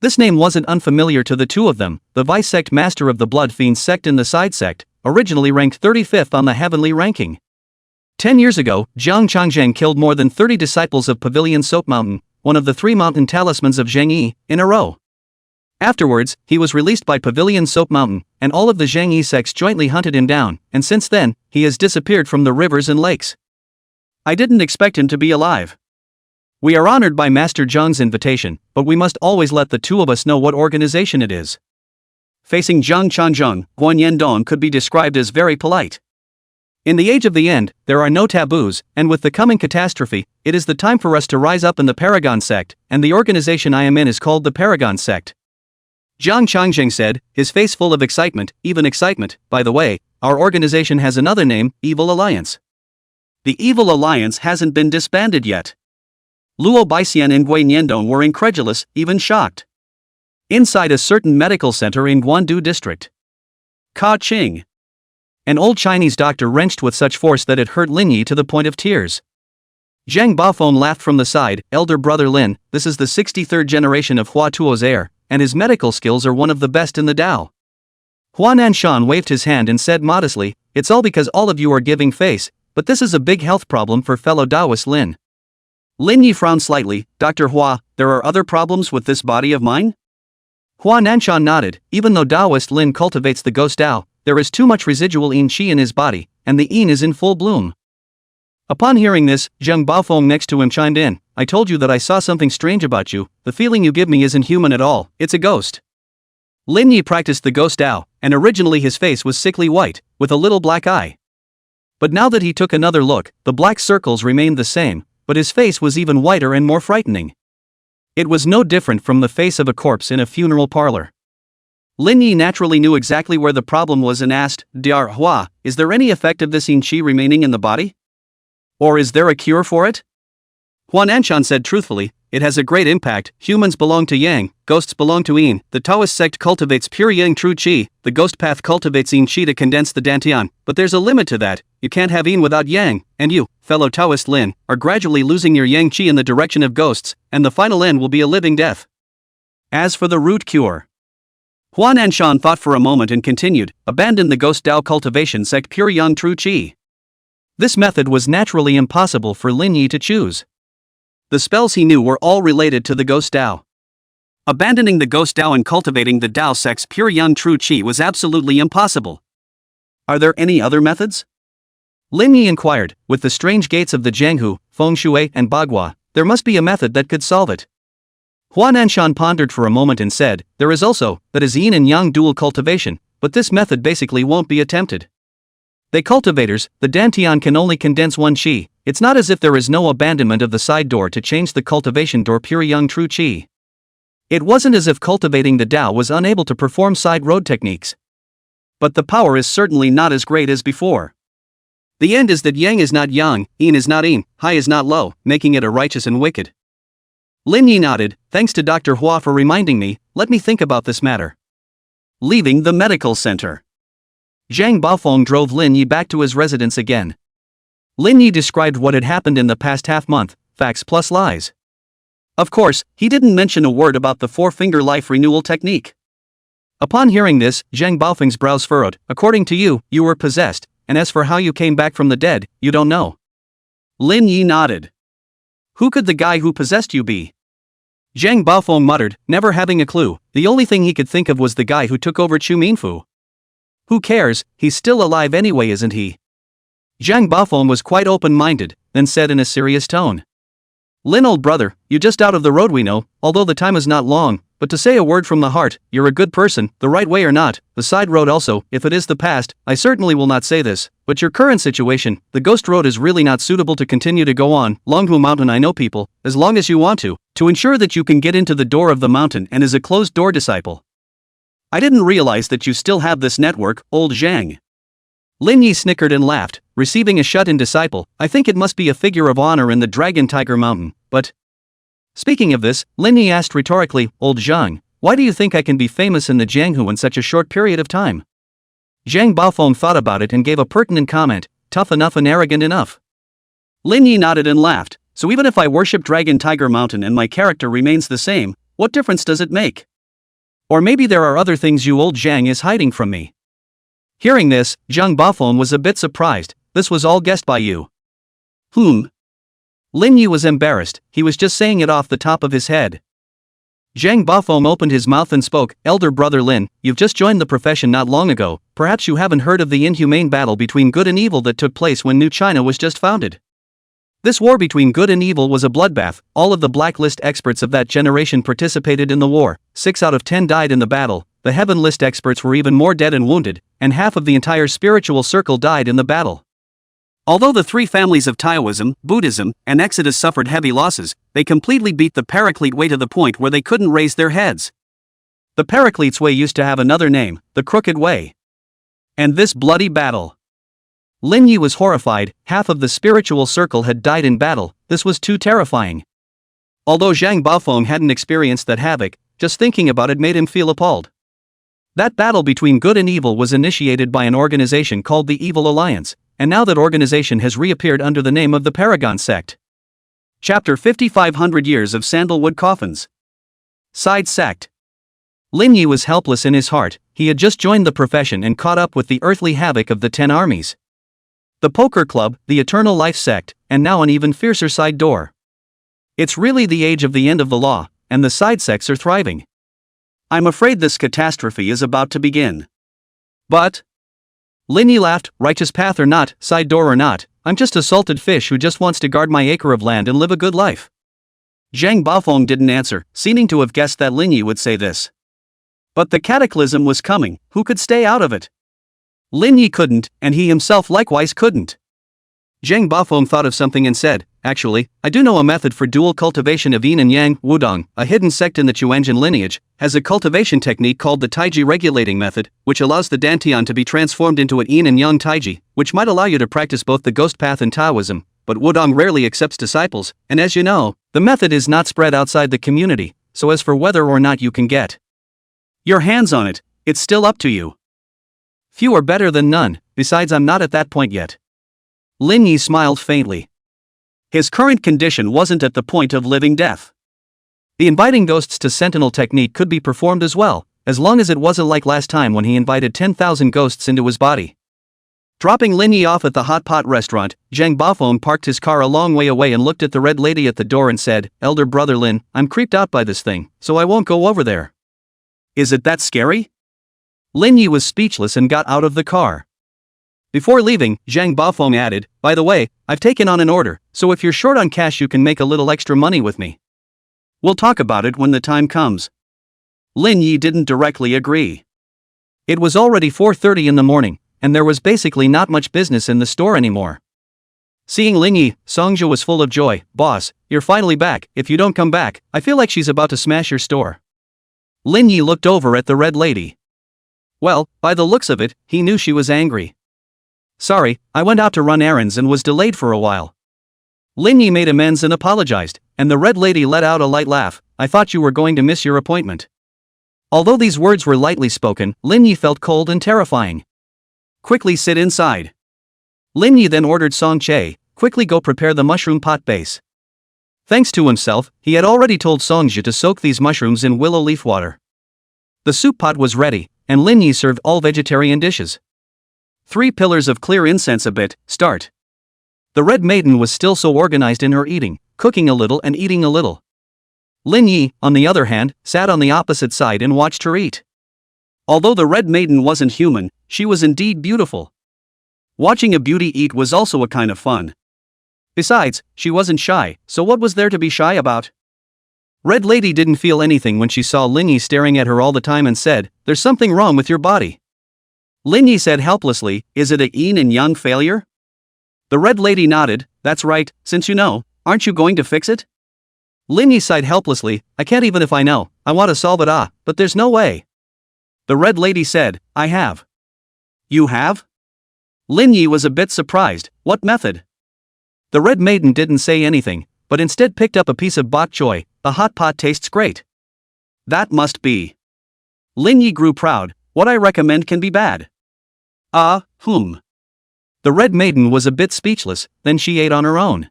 This name wasn't unfamiliar to the two of them. The vice sect master of the Blood Fiends sect in the side sect, originally ranked 35th on the heavenly ranking. 10 years ago, Jiang Changjung killed more than 30 disciples of Pavilion Soap Mountain, one of the 3 mountain talismans of Zhengyi, in a row. Afterwards, he was released by Pavilion Soap Mountain, and all of the Zhengyi sects jointly hunted him down, and since then, he has disappeared from the rivers and lakes. I didn't expect him to be alive. We are honored by Master Zhang's invitation, but we must always let the two of us know what organization it is. Facing Jiang Changjung, Guan Yendong could be described as very polite. In the age of the end, there are no taboos, and with the coming catastrophe, it is the time for us to rise up in the Paragon sect, and the organization I am in is called the Paragon sect. Jiang Changjung said, his face full of excitement. "Even excitement, by the way, our organization has another name, Evil Alliance." "The Evil Alliance hasn't been disbanded yet." Luo Baixian and Guan Yendong were incredulous, even shocked. Inside a certain medical center in Guandu district. Ka Qing. An old Chinese doctor wrenched with such force that it hurt Lin Yi to the point of tears. Zhang Baofeng laughed from the side. "Elder brother Lin, this is the 63rd generation of Hua Tuo's heir, and his medical skills are one of the best in the Dao." Hua Nanshan waved his hand and said modestly, "It's all because all of you are giving face, but this is a big health problem for fellow Taoist Lin." Lin Yi frowned slightly. "Dr. Hua, there are other problems with this body of mine?" Hua Nanshan nodded. "Even though Taoist Lin cultivates the ghost Dao, there is too much residual yin qi in his body, and the yin is in full bloom." Upon hearing this, Zhang Baofeng next to him chimed in. "I told you that I saw something strange about you. The feeling you give me isn't human at all, it's a ghost." Lin Yi practiced the ghost Dao, and originally his face was sickly white, with a little black eye. But now that he took another look, the black circles remained the same, but his face was even whiter and more frightening. It was no different from the face of a corpse in a funeral parlor. Lin Yi naturally knew exactly where the problem was and asked, "Dr. Hua, is there any effect of this yin qi remaining in the body? Or is there a cure for it?" Hua Nanshan said truthfully, "It has a great impact. Humans belong to yang, ghosts belong to yin. The Taoist sect cultivates pure yang true qi, the ghost path cultivates yin qi to condense the dantian, but there's a limit to that. You can't have yin without yang, and you, fellow Taoist Lin, are gradually losing your yang qi in the direction of ghosts, and the final end will be a living death. As for the root cure..." Hua Nanshan thought for a moment and continued, abandon the ghost Dao cultivation sect pure yang true qi. This method was naturally impossible for Lin Yi to choose. The spells he knew were all related to the ghost Dao. Abandoning the ghost Dao and cultivating the Dao sect's pure yang true qi was absolutely impossible. Are there any other methods? Lin Yi inquired. With the strange gates of the Jianghu, Feng Shui, and Bagua, there must be a method that could solve it. Hua Nanshan pondered for a moment and said, there is also, that is yin and yang dual cultivation, but this method basically won't be attempted. They cultivators, the Dantian can only condense one qi. It's not as if there is no abandonment of the side door to change the cultivation door pure yang true qi. It wasn't as if cultivating the Dao was unable to perform side road techniques. But the power is certainly not as great as before. The end is that yang is not yang, yin is not yin, high is not low, making it a righteous and wicked. Lin Yi nodded. Thanks to Dr. Hua for reminding me, let me think about this matter. Leaving the medical center, Zhang Baofeng drove Lin Yi back to his residence again. Lin Yi described what had happened in the past half-month, facts plus lies. Of course, he didn't mention a word about the four-finger life renewal technique. Upon hearing this, Zhang Baofeng's brows furrowed. According to you, you were possessed, and as for how you came back from the dead, you don't know. Lin Yi nodded. Who could the guy who possessed you be? Zhang Baofeng muttered, never having a clue. The only thing he could think of was the guy who took over Chu Minfu. Who cares, he's still alive anyway, isn't he? Zhang Baofeng was quite open-minded, then said in a serious tone. Lin, old brother, you just out of the road we know, although the time is not long, but to say a word from the heart, you're a good person, the right way or not, the side road also, if it is the past, I certainly will not say this, but your current situation, the ghost road is really not suitable to continue to go on. Longhu Mountain, I know people, as long as you want to ensure that you can get into the door of the mountain and as a closed door disciple. I didn't realize that you still have this network, old Zhang. Lin Yi snickered and laughed, receiving a shut-in disciple, I think it must be a figure of honor in the Dragon Tiger Mountain, but... Speaking of this, Lin Yi asked rhetorically, old Zhang, why do you think I can be famous in the Jianghu in such a short period of time? Zhang Baofeng thought about it and gave a pertinent comment, tough enough and arrogant enough. Lin Yi nodded and laughed, so even if I worship Dragon Tiger Mountain and my character remains the same, what difference does it make? Or maybe there are other things you old Zhang is hiding from me. Hearing this, Zhang Baofeng was a bit surprised. This was all guessed by you. Lin Yi was embarrassed, he was just saying it off the top of his head. Zhang Baofeng opened his mouth and spoke, elder brother Lin, you've just joined the profession not long ago, perhaps you haven't heard of the inhumane battle between good and evil that took place when New China was just founded. This war between good and evil was a bloodbath. All of the blacklist experts of that generation participated in the war, 6 out of 10 died in the battle, the heaven list experts were even more dead and wounded, and half of the entire spiritual circle died in the battle. Although the three families of Taoism, Buddhism, and Exodus suffered heavy losses, they completely beat the Paraclete way to the point where they couldn't raise their heads. The Paraclete's way used to have another name, the Crooked Way. And this bloody battle. Lin Yi was horrified, half of the spiritual circle had died in battle, this was too terrifying. Although Zhang Baofeng hadn't experienced that havoc, just thinking about it made him feel appalled. That battle between good and evil was initiated by an organization called the Evil Alliance, and now that organization has reappeared under the name of the Paragon Sect. Chapter 5500 Years of Sandalwood Coffins. Side Sect. Lin Yi was helpless in his heart, he had just joined the profession and caught up with the earthly havoc of the 10 armies. The Poker Club, the Eternal Life Sect, and now an even fiercer side door. It's really the age of the end of the law, and the side sects are thriving. I'm afraid this catastrophe is about to begin. But... Lin Yi laughed, righteous path or not, side door or not, I'm just a salted fish who just wants to guard my acre of land and live a good life. Zhang Baofeng didn't answer, seeming to have guessed that Lin Yi would say this. But the cataclysm was coming, who could stay out of it? Lin Yi couldn't, and he himself likewise couldn't. Zhang Baofeng thought of something and said, actually, I do know a method for dual cultivation of yin and yang. Wudong, a hidden sect in the Chuanjin lineage, has a cultivation technique called the Taiji regulating method, which allows the Dantian to be transformed into an yin and yang Taiji, which might allow you to practice both the ghost path and Taoism, but Wudong rarely accepts disciples, and as you know, the method is not spread outside the community, so as for whether or not you can get your hands on it, it's still up to you. Few are better than none, besides I'm not at that point yet. Lin Yi smiled faintly. His current condition wasn't at the point of living death. The inviting ghosts to sentinel technique could be performed as well, as long as it wasn't like last time when he invited 10,000 ghosts into his body. Dropping Lin Yi off at the hot pot restaurant, Zhang Bafeng parked his car a long way away and looked at the red lady at the door and said, "Elder brother Lin, I'm creeped out by this thing, so I won't go over there." "Is it that scary?" Lin Yi was speechless and got out of the car. Before leaving, Zhang Bafeng added, "By the way, I've taken on an order, so if you're short on cash you can make a little extra money with me. We'll talk about it when the time comes." Lin Yi didn't directly agree. It was already 4:30 in the morning, and there was basically not much business in the store anymore. Seeing Lin Yi, Songjia was full of joy. "Boss, you're finally back. If you don't come back, I feel like she's about to smash your store." Lin Yi looked over at the red lady. Well, by the looks of it, he knew she was angry. "Sorry, I went out to run errands and was delayed for a while." Lin Yi made amends and apologized, and the red lady let out a light laugh. "I thought you were going to miss your appointment." Although these words were lightly spoken, Lin Yi felt cold and terrifying. "Quickly sit inside." Lin Yi then ordered Song Che, "Quickly go prepare the mushroom pot base." Thanks to himself, he had already told Songjia to soak these mushrooms in willow leaf water. The soup pot was ready, and Lin Yi served all vegetarian dishes. 3 pillars of clear incense. A bit, start. The red maiden was still so organized in her eating, cooking a little and eating a little. Lin Yi, on the other hand, sat on the opposite side and watched her eat. Although the red maiden wasn't human, she was indeed beautiful. Watching a beauty eat was also a kind of fun. Besides, she wasn't shy, so what was there to be shy about? Red lady didn't feel anything when she saw Lin Yi staring at her all the time and said, "There's something wrong with your body." Lin Yi said helplessly, "Is it a yin and yang failure?" The red lady nodded, "That's right, since you know, aren't you going to fix it?" Lin Yi sighed helplessly, "I can't even if I know, I want to solve it but there's no way." The red lady said, "I have." "You have?" Lin Yi was a bit surprised. "What method?" The red maiden didn't say anything, but instead picked up a piece of bok choy. "The hot pot tastes great." "That must be." Lin Yi grew proud. "What I recommend can be bad." The red maiden was a bit speechless, then she ate on her own.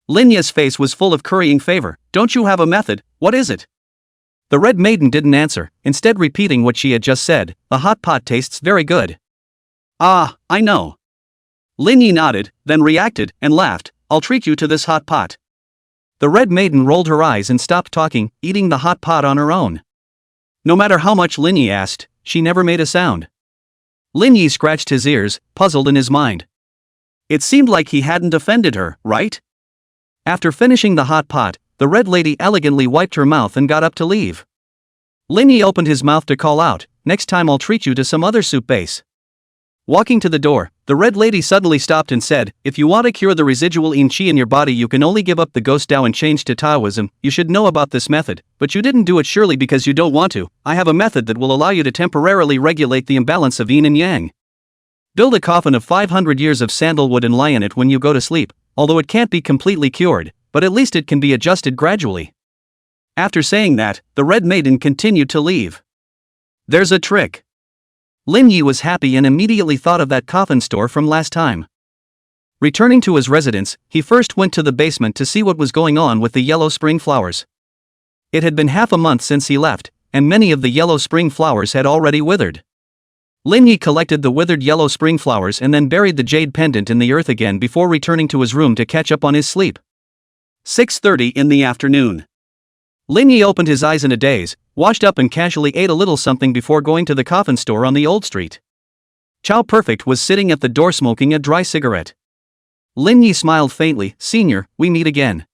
Lin Yi's face was full of currying favor. "Don't you have a method? What is it?" The red maiden didn't answer, instead repeating what she had just said. "The hot pot tastes very good." I know." Lin Yi nodded, then reacted, and laughed. "I'll treat you to this hot pot." The red maiden rolled her eyes and stopped talking, eating the hot pot on her own. No matter how much Lin Yi asked, she never made a sound. Lin Yi scratched his ears, puzzled in his mind. It seemed like he hadn't offended her, right? After finishing the hot pot, the red lady elegantly wiped her mouth and got up to leave. Lin Yi opened his mouth to call out, "Next time I'll treat you to some other soup base." Walking to the door, the red lady suddenly stopped and said, "If you want to cure the residual yin qi in your body you can only give up the ghost Tao and change to Taoism. You should know about this method, but you didn't do it surely because you don't want to. I have a method that will allow you to temporarily regulate the imbalance of yin and yang. Build a coffin of 500 years of sandalwood and lie in it when you go to sleep, although it can't be completely cured, but at least it can be adjusted gradually." After saying that, the red maiden continued to leave. "There's a trick." Lin Yi was happy and immediately thought of that coffin store from last time. Returning to his residence, he first went to the basement to see what was going on with the yellow spring flowers. It had been half a month since he left, and many of the yellow spring flowers had already withered. Lin Yi collected the withered yellow spring flowers and then buried the jade pendant in the earth again before returning to his room to catch up on his sleep. 6:30 in the afternoon. Lin Yi opened his eyes in a daze, washed up and casually ate a little something before going to the coffin store on the old street. Chow Perfect was sitting at the door smoking a dry cigarette. Lin Yi smiled faintly. "Senior, we meet again."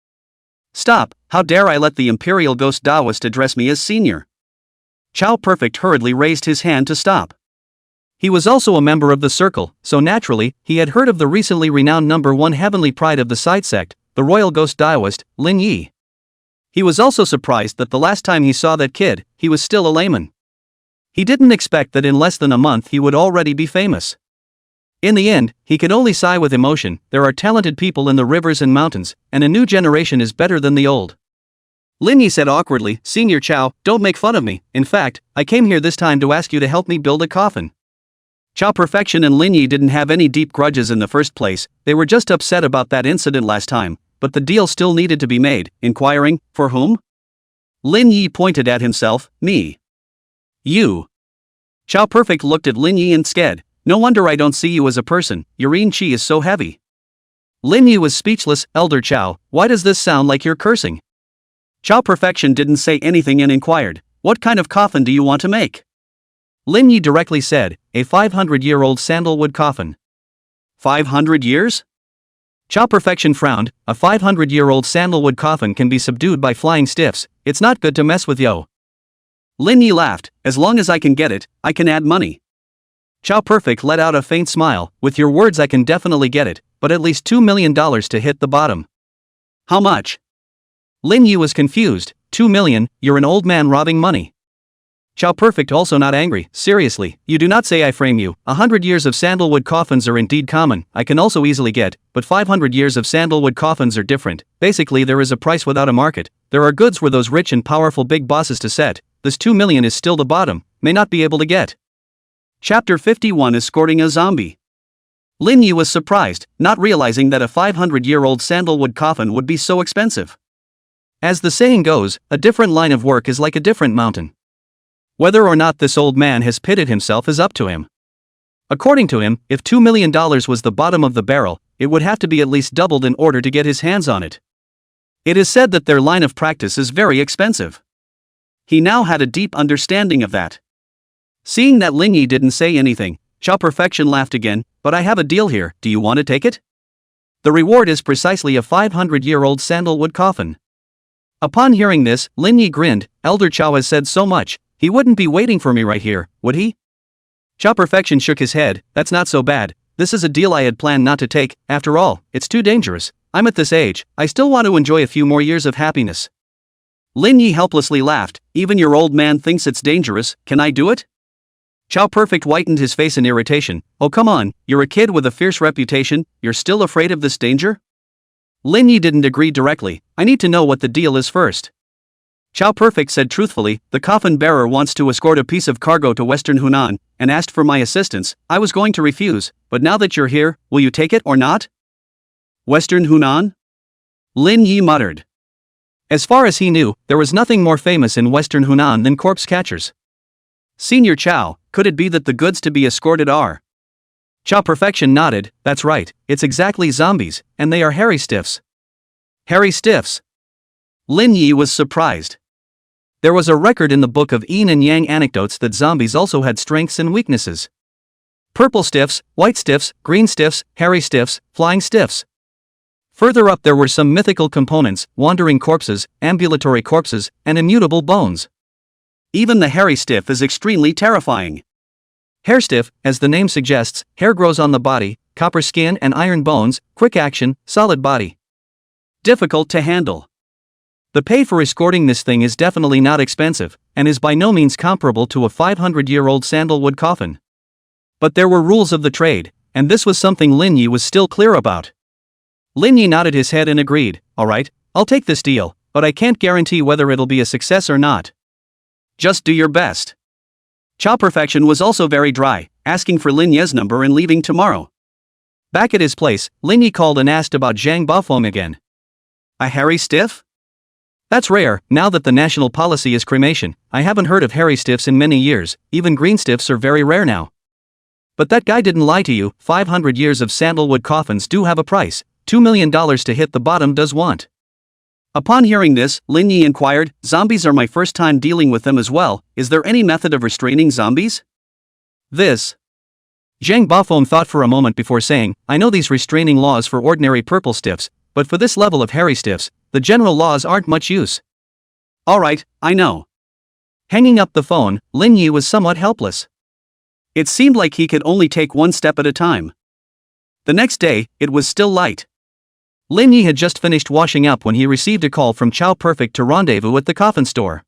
"Stop, how dare I let the Imperial Ghost Taoist address me as senior?" Chow Perfect hurriedly raised his hand to stop. He was also a member of the circle, so naturally, he had heard of the recently renowned #1 heavenly pride of the side sect, the Royal Ghost Taoist, Lin Yi. He was also surprised that the last time he saw that kid, he was still a layman. He didn't expect that in less than a month he would already be famous. In the end, he could only sigh with emotion. There are talented people in the rivers and mountains, and a new generation is better than the old. Lin Yi said awkwardly, "Senior Chow, don't make fun of me. In fact, I came here this time to ask you to help me build a coffin." Chow Perfection and Lin Yi didn't have any deep grudges in the first place, they were just upset about that incident last time. But the deal still needed to be made, inquiring, "For whom?" Lin Yi pointed at himself, "Me." You. Chow Perfect looked at Lin Yi and scared. No wonder I don't see you as a person, your yin chi is so heavy. Lin Yi was speechless. Elder Chow, why does this sound like you're cursing? Chow Perfection didn't say anything and inquired, what kind of coffin do you want to make? Lin Yi directly said, a 500-year-old sandalwood coffin. 500 years? Chow Perfection frowned, a 500-year-old sandalwood coffin can be subdued by flying stiffs, it's not good to mess with yo. Lin Yi laughed, as long as I can get it, I can add money. Chow Perfect let out a faint smile, with your words I can definitely get it, but at least $2 million to hit the bottom. How much? Lin Yi was confused, 2 million, you're an old man robbing money. Chow Perfect also not angry, seriously, you do not say I frame you, 100 years of sandalwood coffins are indeed common, I can also easily get, but 500 years of sandalwood coffins are different, basically there is a price without a market, there are goods where those rich and powerful big bosses to set, this 2 million is still the bottom, may not be able to get. Chapter 51 Escorting a Zombie. Lin Yi was surprised, not realizing that a 500-year-old sandalwood coffin would be so expensive. As the saying goes, a different line of work is like a different mountain. Whether or not this old man has pitted himself is up to him. According to him, if $2 million was the bottom of the barrel, it would have to be at least doubled in order to get his hands on it. It is said that their line of practice is very expensive. He now had a deep understanding of that. Seeing that Lin Yi didn't say anything, Chow Perfection laughed again, but I have a deal here, do you want to take it? The reward is precisely a 500-year-old sandalwood coffin. Upon hearing this, Lin Yi grinned, Elder Chow has said so much, he wouldn't be waiting for me right here, would he? Chow Perfection shook his head, that's not so bad, this is a deal I had planned not to take, after all, it's too dangerous, I'm at this age, I still want to enjoy a few more years of happiness. Lin Yi helplessly laughed, even your old man thinks it's dangerous, can I do it? Chow Perfect whitened his face in irritation, oh come on, you're a kid with a fierce reputation, you're still afraid of this danger? Lin Yi didn't agree directly, I need to know what the deal is first. Chow Perfect said truthfully, the coffin bearer wants to escort a piece of cargo to Western Hunan, and asked for my assistance, I was going to refuse, but now that you're here, will you take it or not? Western Hunan? Lin Yi muttered. As far as he knew, there was nothing more famous in Western Hunan than corpse catchers. Senior Chow, could it be that the goods to be escorted are? Chow Perfection nodded, that's right, it's exactly zombies, and they are hairy stiffs. Hairy stiffs? Lin Yi was surprised. There was a record in the book of Yin and Yang anecdotes that zombies also had strengths and weaknesses. Purple stiffs, white stiffs, green stiffs, hairy stiffs, flying stiffs. Further up there were some mythical components, wandering corpses, ambulatory corpses, and immutable bones. Even the hairy stiff is extremely terrifying. Hair stiff, as the name suggests, hair grows on the body, copper skin and iron bones, quick action, solid body. Difficult to handle. The pay for escorting this thing is definitely not expensive, and is by no means comparable to a 500-year-old sandalwood coffin. But there were rules of the trade, and this was something Lin Yi was still clear about. Lin Yi nodded his head and agreed, alright, I'll take this deal, but I can't guarantee whether it'll be a success or not. Just do your best. Chow Perfection was also very dry, asking for Lin Ye's number and leaving tomorrow. Back at his place, Lin Yi called and asked about Zhang Bafeng again. A hairy stiff? That's rare, now that the national policy is cremation, I haven't heard of hairy stiffs in many years, even green stiffs are very rare now. But that guy didn't lie to you, 500 years of sandalwood coffins do have a price, $2 million to hit the bottom does want. Upon hearing this, Lin Yi inquired, zombies are my first time dealing with them as well, is there any method of restraining zombies? This. Zhang Bafeng thought for a moment before saying, I know these restraining laws for ordinary purple stiffs, but for this level of hairy stiffs, the general laws aren't much use. Alright, I know. Hanging up the phone, Lin Yi was somewhat helpless. It seemed like he could only take one step at a time. The next day, it was still light. Lin Yi had just finished washing up when he received a call from Chow Perfect to rendezvous at the coffin store.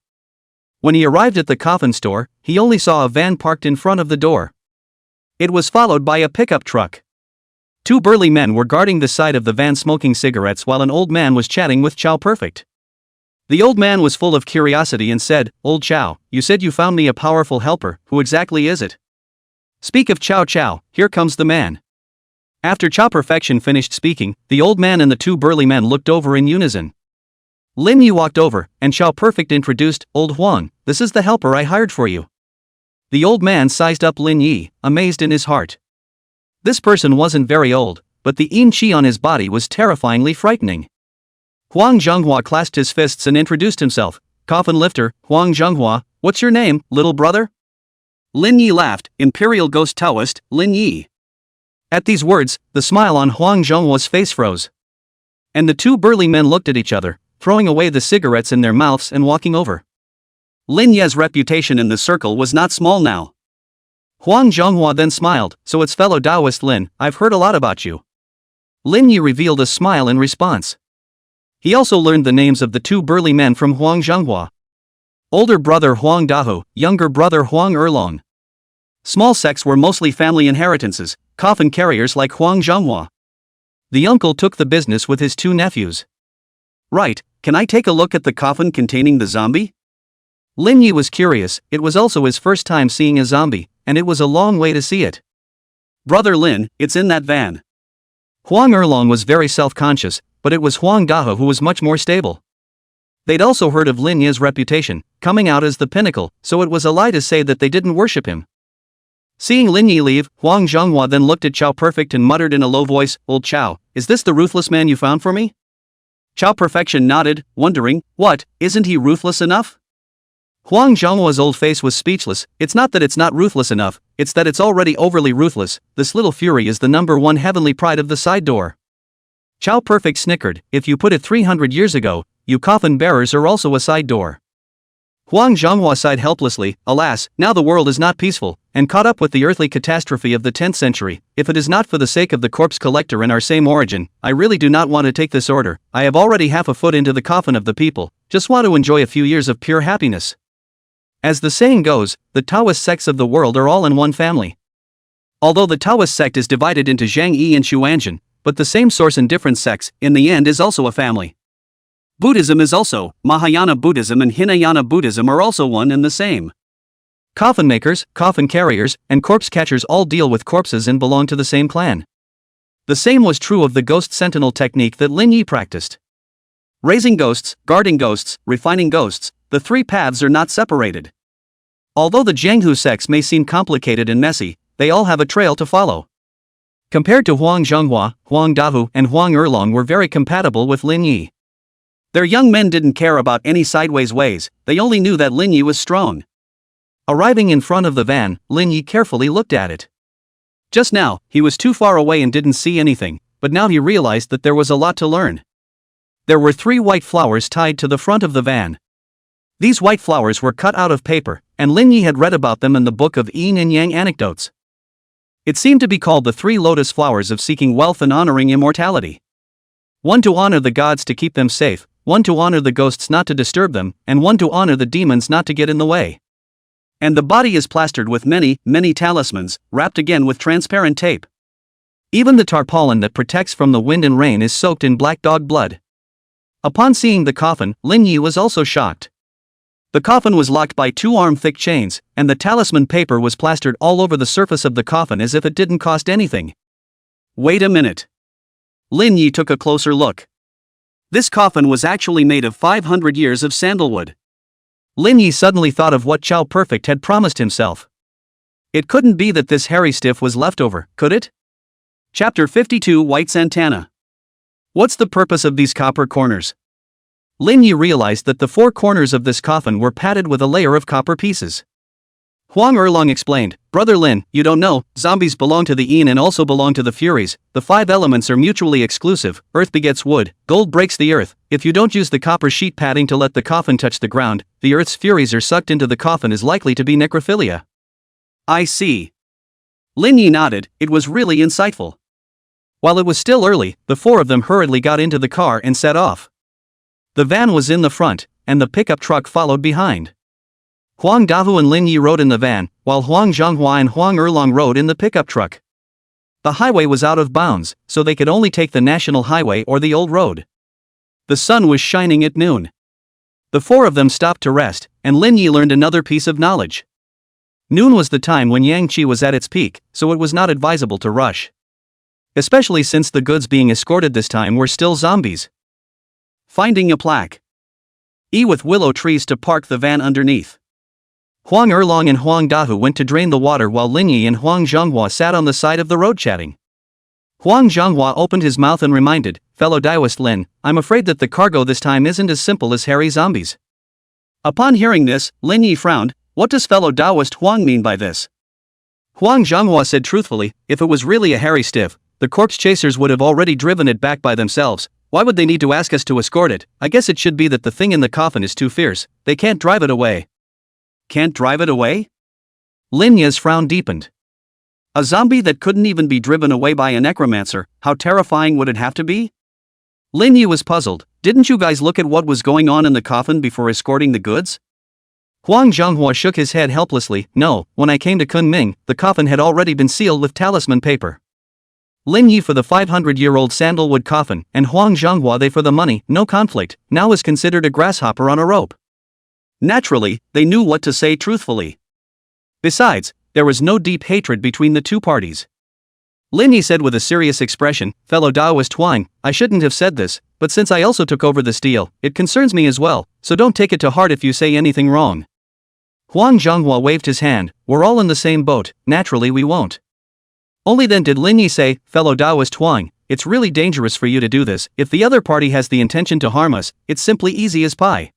When he arrived at the coffin store, he only saw a van parked in front of the door. It was followed by a pickup truck. Two burly men were guarding the side of the van smoking cigarettes while an old man was chatting with Chow Perfect. The old man was full of curiosity and said, Old Chow, you said you found me a powerful helper, who exactly is it? Speak of Chow Chow, here comes the man. After Chow Perfection finished speaking, the old man and the two burly men looked over in unison. Lin Yi walked over, and Chow Perfect introduced, Old Huang, this is the helper I hired for you. The old man sized up Lin Yi, amazed in his heart. This person wasn't very old, but the yin qi on his body was terrifyingly frightening. Huang Zhenghua clasped his fists and introduced himself. Coffin lifter, Huang Zhenghua, what's your name, little brother? Lin Yi laughed, Imperial Ghost Taoist, Lin Yi. At these words, the smile on Huang Zhenghua's face froze. And the two burly men looked at each other, throwing away the cigarettes in their mouths and walking over. Lin Yi's reputation in the circle was not small now. Huang Zhenghua then smiled, so it's fellow Taoist Lin, I've heard a lot about you. Lin Yi revealed a smile in response. He also learned the names of the two burly men from Huang Zhenghua. Older brother Huang Dahu, younger brother Huang Erlong. Small sects were mostly family inheritances, coffin carriers like Huang Zhenghua. The uncle took the business with his two nephews. Right, can I take a look at the coffin containing the zombie? Lin Yi was curious, it was also his first time seeing a zombie, and it was a long way to see it. Brother Lin, it's in that van. Huang Erlong was very self-conscious, but it was Huang Dahe who was much more stable. They'd also heard of Lin Yi's reputation, coming out as the pinnacle, so it was a lie to say that they didn't worship him. Seeing Lin Yi leave, Huang Zhenghua then looked at Chow Perfect and muttered in a low voice, Old Chow, is this the ruthless man you found for me? Chow Perfection nodded, wondering, what, isn't he ruthless enough? Huang Zhenghua's old face was speechless. It's not that it's not ruthless enough, it's that it's already overly ruthless. This little fury is the #1 heavenly pride of the side door. Chow Perfect snickered, if you put it 300 years ago, you coffin bearers are also a side door. Huang Zhenghua sighed helplessly, alas, now the world is not peaceful, and caught up with the earthly catastrophe of the 10th century, if it is not for the sake of the corpse collector and our same origin, I really do not want to take this order. I have already half a foot into the coffin of the people, just want to enjoy a few years of pure happiness. As the saying goes, the Taoist sects of the world are all in one family. Although the Taoist sect is divided into Zhang Yi and Xuanzhen, but the same source in different sects, in the end is also a family. Buddhism is also, Mahayana Buddhism and Hinayana Buddhism are also one and the same. Coffin makers, coffin carriers, and corpse catchers all deal with corpses and belong to the same clan. The same was true of the ghost sentinel technique that Lin Yi practiced. Raising ghosts, guarding ghosts, refining ghosts, the three paths are not separated. Although the Jianghu sects may seem complicated and messy, they all have a trail to follow. Compared to Huang Zhenghua, Huang Dahu and Huang Erlong were very compatible with Lin Yi. Their young men didn't care about any sideways ways, they only knew that Lin Yi was strong. Arriving in front of the van, Lin Yi carefully looked at it. Just now, he was too far away and didn't see anything, but now he realized that there was a lot to learn. There were 3 white flowers tied to the front of the van. These white flowers were cut out of paper, and Lin Yi had read about them in the book of Yin and Yang anecdotes. It seemed to be called the 3 lotus flowers of seeking wealth and honoring immortality. One to honor the gods to keep them safe, one to honor the ghosts not to disturb them, and one to honor the demons not to get in the way. And the body is plastered with many, many talismans, wrapped again with transparent tape. Even the tarpaulin that protects from the wind and rain is soaked in black dog blood. Upon seeing the coffin, Lin Yi was also shocked. The coffin was locked by 2 arm-thick chains, and the talisman paper was plastered all over the surface of the coffin as if it didn't cost anything. Wait a minute. Lin Yi took a closer look. This coffin was actually made of 500 years of sandalwood. Lin Yi suddenly thought of what Chow Perfect had promised himself. It couldn't be that this hairy stiff was leftover, could it? Chapter 52 White Santana. What's the purpose of these copper corners? Lin Yi realized that the 4 corners of this coffin were padded with a layer of copper pieces. Huang Erlong explained, Brother Lin, you don't know, zombies belong to the Yin and also belong to the Furies. The 5 elements are mutually exclusive, earth begets wood, gold breaks the earth. If you don't use the copper sheet padding to let the coffin touch the ground, the earth's Furies are sucked into the coffin is likely to be necrophilia. I see. Lin Yi nodded, it was really insightful. While it was still early, the 4 of them hurriedly got into the car and set off. The van was in the front, and the pickup truck followed behind. Huang Dahu and Lin Yi rode in the van, while Huang Zhenghua and Huang Erlong rode in the pickup truck. The highway was out of bounds, so they could only take the national highway or the old road. The sun was shining at noon. The 4 of them stopped to rest, and Lin Yi learned another piece of knowledge. Noon was the time when Yang Qi was at its peak, so it was not advisable to rush. Especially since the goods being escorted this time were still zombies. Finding a plaque. E with willow trees to park the van underneath. Huang Erlong and Huang Dahu went to drain the water while Lin Yi and Huang Zhonghua sat on the side of the road chatting. Huang Zhonghua opened his mouth and reminded, "Fellow Daoist Lin, I'm afraid that the cargo this time isn't as simple as hairy zombies." Upon hearing this, Lin Yi frowned. What does fellow Daoist Huang mean by this? Huang Zhonghua said truthfully, if it was really a hairy stiff, the corpse chasers would have already driven it back by themselves. Why would they need to ask us to escort it? I guess it should be that the thing in the coffin is too fierce. They can't drive it away. Can't drive it away? Lin Yi's frown deepened. A zombie that couldn't even be driven away by a necromancer, how terrifying would it have to be? Lin Yi was puzzled. Didn't you guys look at what was going on in the coffin before escorting the goods? Huang Zhonghua shook his head helplessly. No, when I came to Kunming, the coffin had already been sealed with talisman paper. Lin Yi for the 500-year-old sandalwood coffin, and Huang Zhonghua they for the money, no conflict, now is considered a grasshopper on a rope. Naturally, they knew what to say truthfully. Besides, there was no deep hatred between the two parties. Lin Yi said with a serious expression, "Fellow Daoist Huang, I shouldn't have said this, but since I also took over this deal, it concerns me as well, so don't take it to heart if you say anything wrong." Huang Zhonghua waved his hand. "We're all in the same boat, naturally we won't." Only then did Lin Yi say, "Fellow Daoist Huang, it's really dangerous for you to do this. If the other party has the intention to harm us, it's simply easy as pie."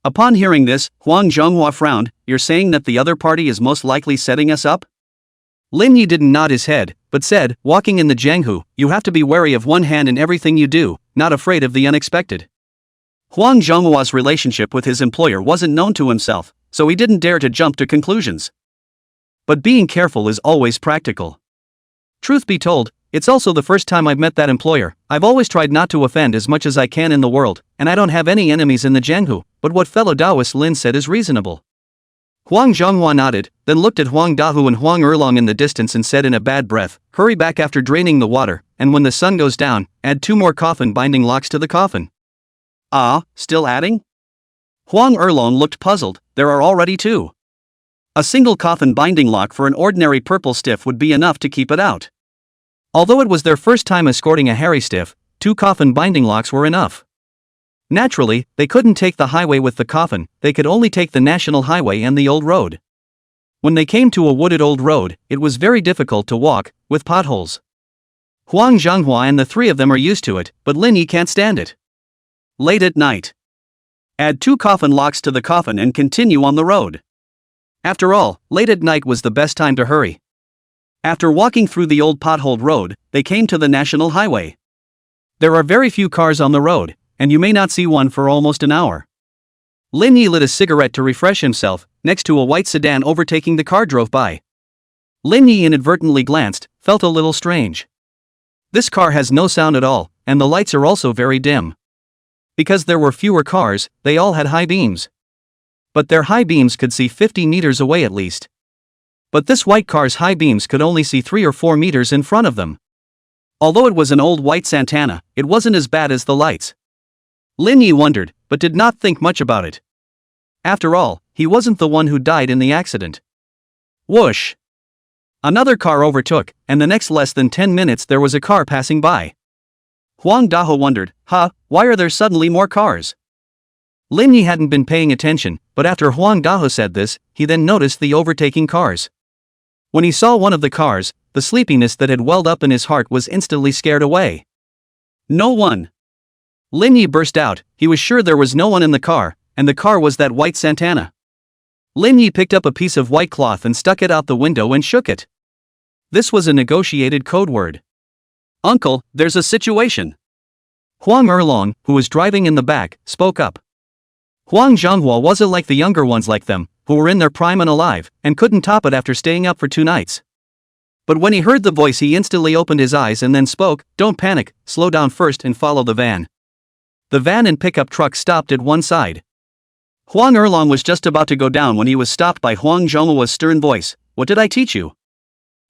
Upon hearing this, Huang Zhonghua frowned. "You're saying that the other party is most likely setting us up?" Lin Yi didn't nod his head, but said, "Walking in the Jianghu, you have to be wary of one hand in everything you do, not afraid of the unexpected." Huang Zhonghua's relationship with his employer wasn't known to himself, so he didn't dare to jump to conclusions. But being careful is always practical. Truth be told, it's also the first time I've met that employer. I've always tried not to offend as much as I can in the world, and I don't have any enemies in the Jianghu, but what fellow Daoist Lin said is reasonable. Huang Zhonghua nodded, then looked at Huang Dahu and Huang Erlong in the distance and said in a bad breath, "Hurry back after draining the water, and when the sun goes down, add 2 more coffin binding locks to the coffin." Ah, still adding? Huang Erlong looked puzzled. There are already 2. A single coffin binding lock for an ordinary purple stiff would be enough to keep it out. Although it was their first time escorting a hairy stiff, 2 coffin binding locks were enough. Naturally, they couldn't take the highway with the coffin, they could only take the national highway and the old road. When they came to a wooded old road, it was very difficult to walk, with potholes. Huang Zhonghua and the 3 of them are used to it, but Lin Yi can't stand it. Late at night. Add 2 coffin locks to the coffin and continue on the road. After all, late at night was the best time to hurry. After walking through the old potholed road, they came to the national highway. There are very few cars on the road, and you may not see one for almost an hour. Lin Yi lit a cigarette to refresh himself. Next to a white sedan overtaking the car drove by. Lin Yi inadvertently glanced, felt a little strange. This car has no sound at all, and the lights are also very dim. Because there were fewer cars, they all had high beams. But their high beams could see 50 meters away at least. But this white car's high beams could only see 3 or 4 meters in front of them. Although it was an old white Santana, it wasn't as bad as the lights. Lin Yi wondered, but did not think much about it. After all, he wasn't the one who died in the accident. Whoosh! Another car overtook, and the next less than 10 minutes there was a car passing by. Huang Daho wondered, why are there suddenly more cars? Lin Yi hadn't been paying attention, but after Huang Daho said this, he then noticed the overtaking cars. When he saw one of the cars, the sleepiness that had welled up in his heart was instantly scared away. No one! Lin Yi burst out. He was sure there was no one in the car, and the car was that white Santana. Lin Yi picked up a piece of white cloth and stuck it out the window and shook it. This was a negotiated code word. "Uncle, there's a situation." Huang Erlong, who was driving in the back, spoke up. Huang Zhonghua wasn't like the younger ones like them, who were in their prime and alive, and couldn't top it after staying up for 2 nights. But when he heard the voice he instantly opened his eyes and then spoke, "Don't panic, slow down first and follow the van." The van and pickup truck stopped at one side. Huang Erlong was just about to go down when he was stopped by Huang Zhonghua's stern voice. "What did I teach you?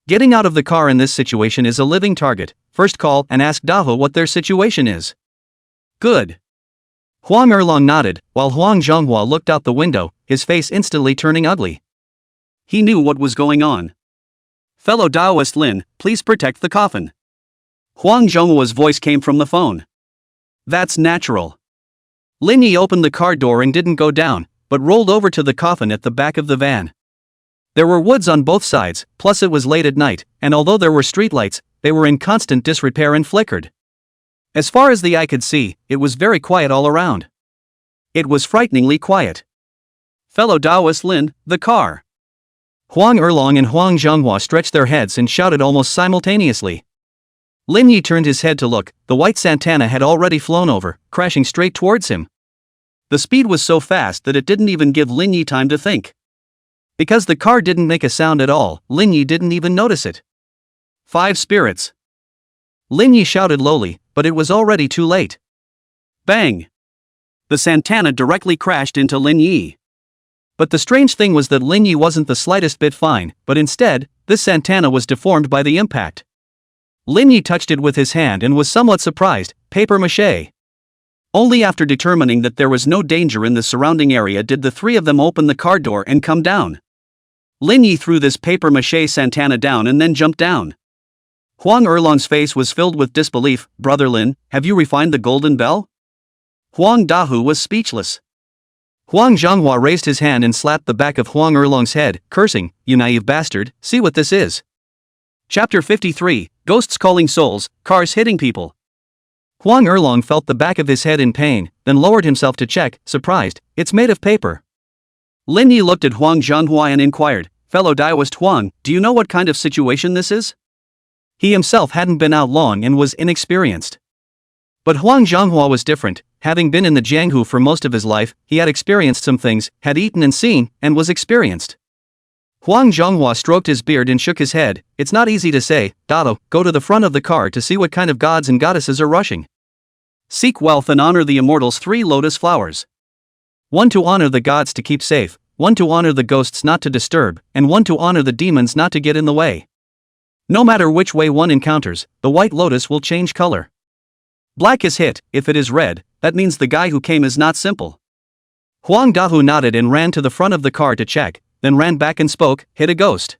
Getting out of the car in this situation is a living target. First call and ask Daho what their situation is." "Good." Huang Erlong nodded, while Huang Zhonghua looked out the window, his face instantly turning ugly. He knew what was going on. "Fellow Daoist Lin, please protect the coffin." Huang Zhonghua's voice came from the phone. "That's natural." Lin Yi opened the car door and didn't go down, but rolled over to the coffin at the back of the van. There were woods on both sides, plus it was late at night, and although there were streetlights, they were in constant disrepair and flickered. As far as the eye could see, it was very quiet all around. It was frighteningly quiet. Fellow Taoist Lin, the car. Huang Erlong and Huang Zhonghua stretched their heads and shouted almost simultaneously. Lin Yi turned his head to look. The white Santana had already flown over, crashing straight towards him. The speed was so fast that it didn't even give Lin Yi time to think. Because the car didn't make a sound at all, Lin Yi didn't even notice it. 5 spirits. Lin Yi shouted lowly, but it was already too late. Bang! The Santana directly crashed into Lin Yi. But the strange thing was that Lin Yi wasn't the slightest bit fine, but instead, this Santana was deformed by the impact. Lin Yi touched it with his hand and was somewhat surprised. Paper mache. Only after determining that there was no danger in the surrounding area did the 3 of them open the car door and come down. Lin Yi threw this paper mache Santana down and then jumped down. Huang Erlong's face was filled with disbelief. Brother Lin, have you refined the golden bell? Huang Dahu was speechless. Huang Zhonghua raised his hand and slapped the back of Huang Erlong's head, cursing, "You naive bastard, see what this is." Chapter 53, Ghosts Calling Souls, Cars Hitting People. Huang Erlong felt the back of his head in pain, then lowered himself to check, surprised, "It's made of paper." Lin Yi looked at Huang Zhonghua and inquired, "Fellow Taoist Huang, do you know what kind of situation this is?" He himself hadn't been out long and was inexperienced. But Huang Zhonghua was different. Having been in the Jianghu for most of his life, he had experienced some things, had eaten and seen, and was experienced. Huang Zhonghua stroked his beard and shook his head. "It's not easy to say, Dado, go to the front of the car to see what kind of gods and goddesses are rushing. Seek wealth and honor the immortals 3 lotus flowers. 1 to honor the gods to keep safe, 1 to honor the ghosts not to disturb, and 1 to honor the demons not to get in the way. No matter which way one encounters, the white lotus will change color. Black is hit. If it is red, that means the guy who came is not simple." Huang Dahu nodded and ran to the front of the car to check, then ran back and spoke, "Hit a ghost."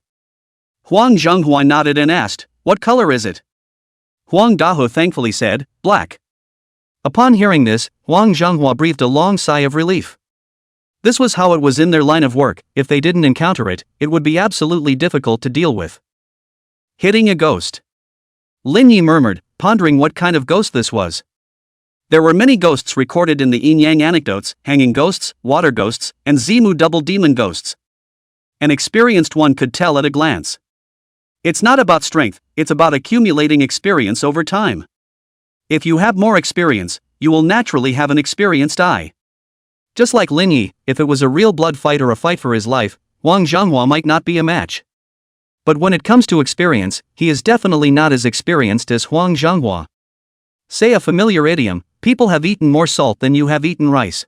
Huang Zhonghua nodded and asked, "What color is it?" Huang Dahu thankfully said, "Black." Upon hearing this, Huang Zhonghua breathed a long sigh of relief. This was how it was in their line of work. If they didn't encounter it, it would be absolutely difficult to deal with. Hitting a ghost. Lin Yi murmured, pondering what kind of ghost this was. There were many ghosts recorded in the yin-yang anecdotes: hanging ghosts, water ghosts, and Zimu double demon ghosts. An experienced one could tell at a glance. It's not about strength, it's about accumulating experience over time. If you have more experience, you will naturally have an experienced eye. Just like Lin Yi, if it was a real blood fight or a fight for his life, Huang Zhonghua might not be a match. But when it comes to experience, he is definitely not as experienced as Huang Zhonghua. Say a familiar idiom, people have eaten more salt than you have eaten rice.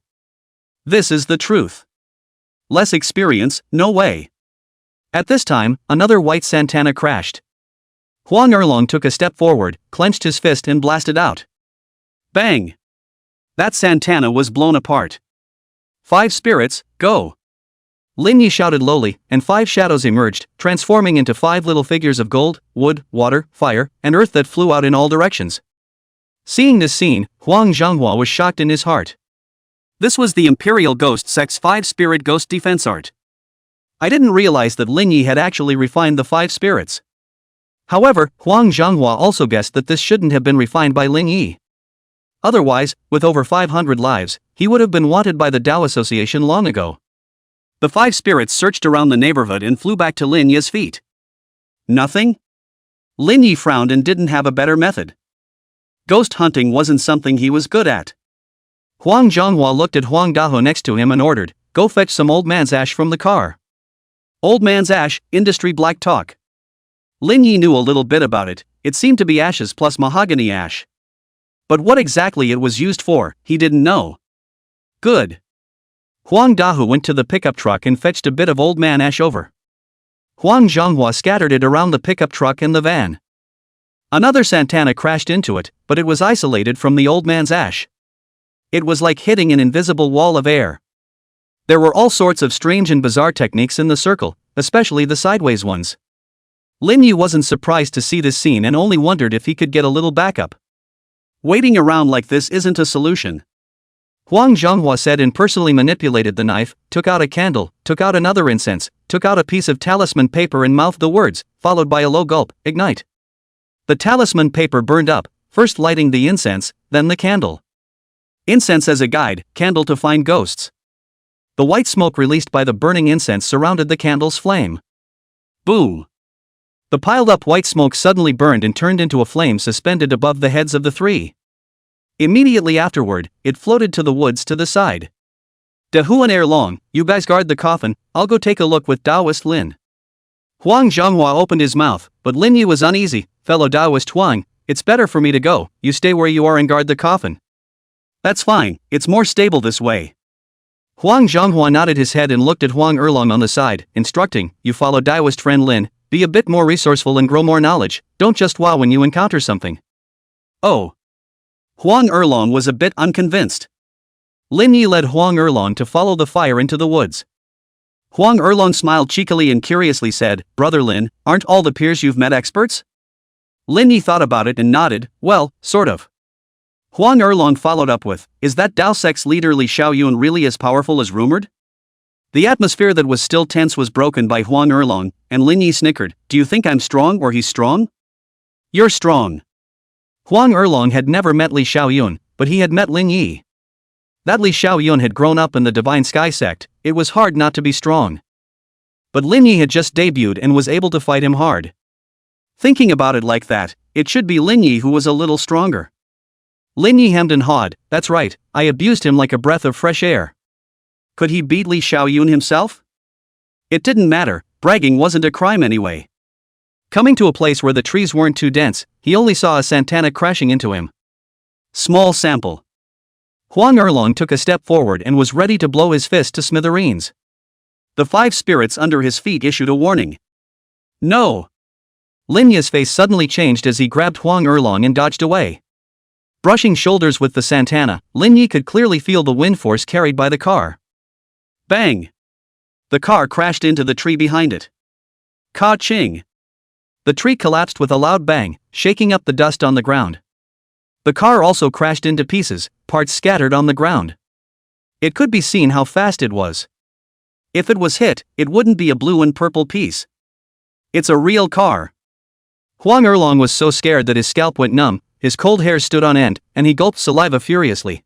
This is the truth. Less experience, no way. At this time, another white Santana crashed. Huang Erlong took a step forward, clenched his fist and blasted out. Bang! That Santana was blown apart. 5 spirits, go! Lin Yi shouted lowly, and 5 shadows emerged, transforming into 5 little figures of gold, wood, water, fire, and earth that flew out in all directions. Seeing this scene, Huang Zhonghua was shocked in his heart. This was the Imperial Ghost Sect's 5-spirit ghost defense art. I didn't realize that Lin Yi had actually refined the 5 spirits. However, Huang Zhonghua also guessed that this shouldn't have been refined by Lin Yi. Otherwise, with over 500 lives, he would have been wanted by the Tao Association long ago. The 5 spirits searched around the neighborhood and flew back to Lin Yi's feet. Nothing? Lin Yi frowned and didn't have a better method. Ghost hunting wasn't something he was good at. Huang Zhonghua looked at Huang Daho next to him and ordered, "Go fetch some old man's ash from the car." Old man's ash, industry black talk. Lin Yi knew a little bit about it. It seemed to be ashes plus mahogany ash. But what exactly it was used for, he didn't know. Good. Huang Dahu went to the pickup truck and fetched a bit of old man ash over. Huang Zhonghua scattered it around the pickup truck and the van. Another Santana crashed into it, but it was isolated from the old man's ash. It was like hitting an invisible wall of air. There were all sorts of strange and bizarre techniques in the circle, especially the sideways ones. Lin Yi wasn't surprised to see this scene and only wondered if he could get a little backup. Waiting around like this isn't a solution. Huang Zhonghua said and personally manipulated the knife, took out a candle, took out another incense, took out a piece of talisman paper and mouthed the words, followed by a low gulp, ignite. The talisman paper burned up, first lighting the incense, then the candle. Incense as a guide, candle to find ghosts. The white smoke released by the burning incense surrounded the candle's flame. Boom! The piled-up white smoke suddenly burned and turned into a flame suspended above the heads of the three. Immediately afterward, it floated to the woods to the side. De Huan ere long, you guys guard the coffin, I'll go take a look with Taoist Lin. Huang Zhonghua opened his mouth, but Lin Yi was uneasy. Fellow Taoist Huang, it's better for me to go, you stay where you are and guard the coffin. That's fine, it's more stable this way. Huang Zhonghua nodded his head and looked at Huang Erlong on the side, instructing, you follow Taoist friend Lin, be a bit more resourceful and grow more knowledge, don't just wow when you encounter something. Oh. Huang Erlong was a bit unconvinced. Lin Yi led Huang Erlong to follow the fire into the woods. Huang Erlong smiled cheekily and curiously said, Brother Lin, aren't all the peers you've met experts? Lin Yi thought about it and nodded, well, sort of. Huang Erlong followed up with, is that Dao sect's leader Li Xiaoyun really as powerful as rumored? The atmosphere that was still tense was broken by Huang Erlong, and Lin Yi snickered, do you think I'm strong or he's strong? You're strong. Huang Erlong had never met Li Xiaoyun, but he had met Lin Yi. That Li Xiaoyun had grown up in the Divine Sky sect, it was hard not to be strong. But Lin Yi had just debuted and was able to fight him hard. Thinking about it like that, it should be Lin Yi who was a little stronger. Lin Yi hemmed and hawed, that's right, I abused him like a breath of fresh air. Could he beat Li Xiaoyun himself? It didn't matter, bragging wasn't a crime anyway. Coming to a place where the trees weren't too dense, he only saw a Santana crashing into him. Small sample. Huang Erlong took a step forward and was ready to blow his fist to smithereens. The 5 spirits under his feet issued a warning. No! Lin Yi's face suddenly changed as he grabbed Huang Erlong and dodged away. Brushing shoulders with the Santana, Lin Yi could clearly feel the wind force carried by the car. Bang! The car crashed into the tree behind it. Ka-ching! The tree collapsed with a loud bang, shaking up the dust on the ground. The car also crashed into pieces, parts scattered on the ground. It could be seen how fast it was. If it was hit, it wouldn't be a blue and purple piece. It's a real car. Huang Erlong was so scared that his scalp went numb, his cold hair stood on end, and he gulped saliva furiously.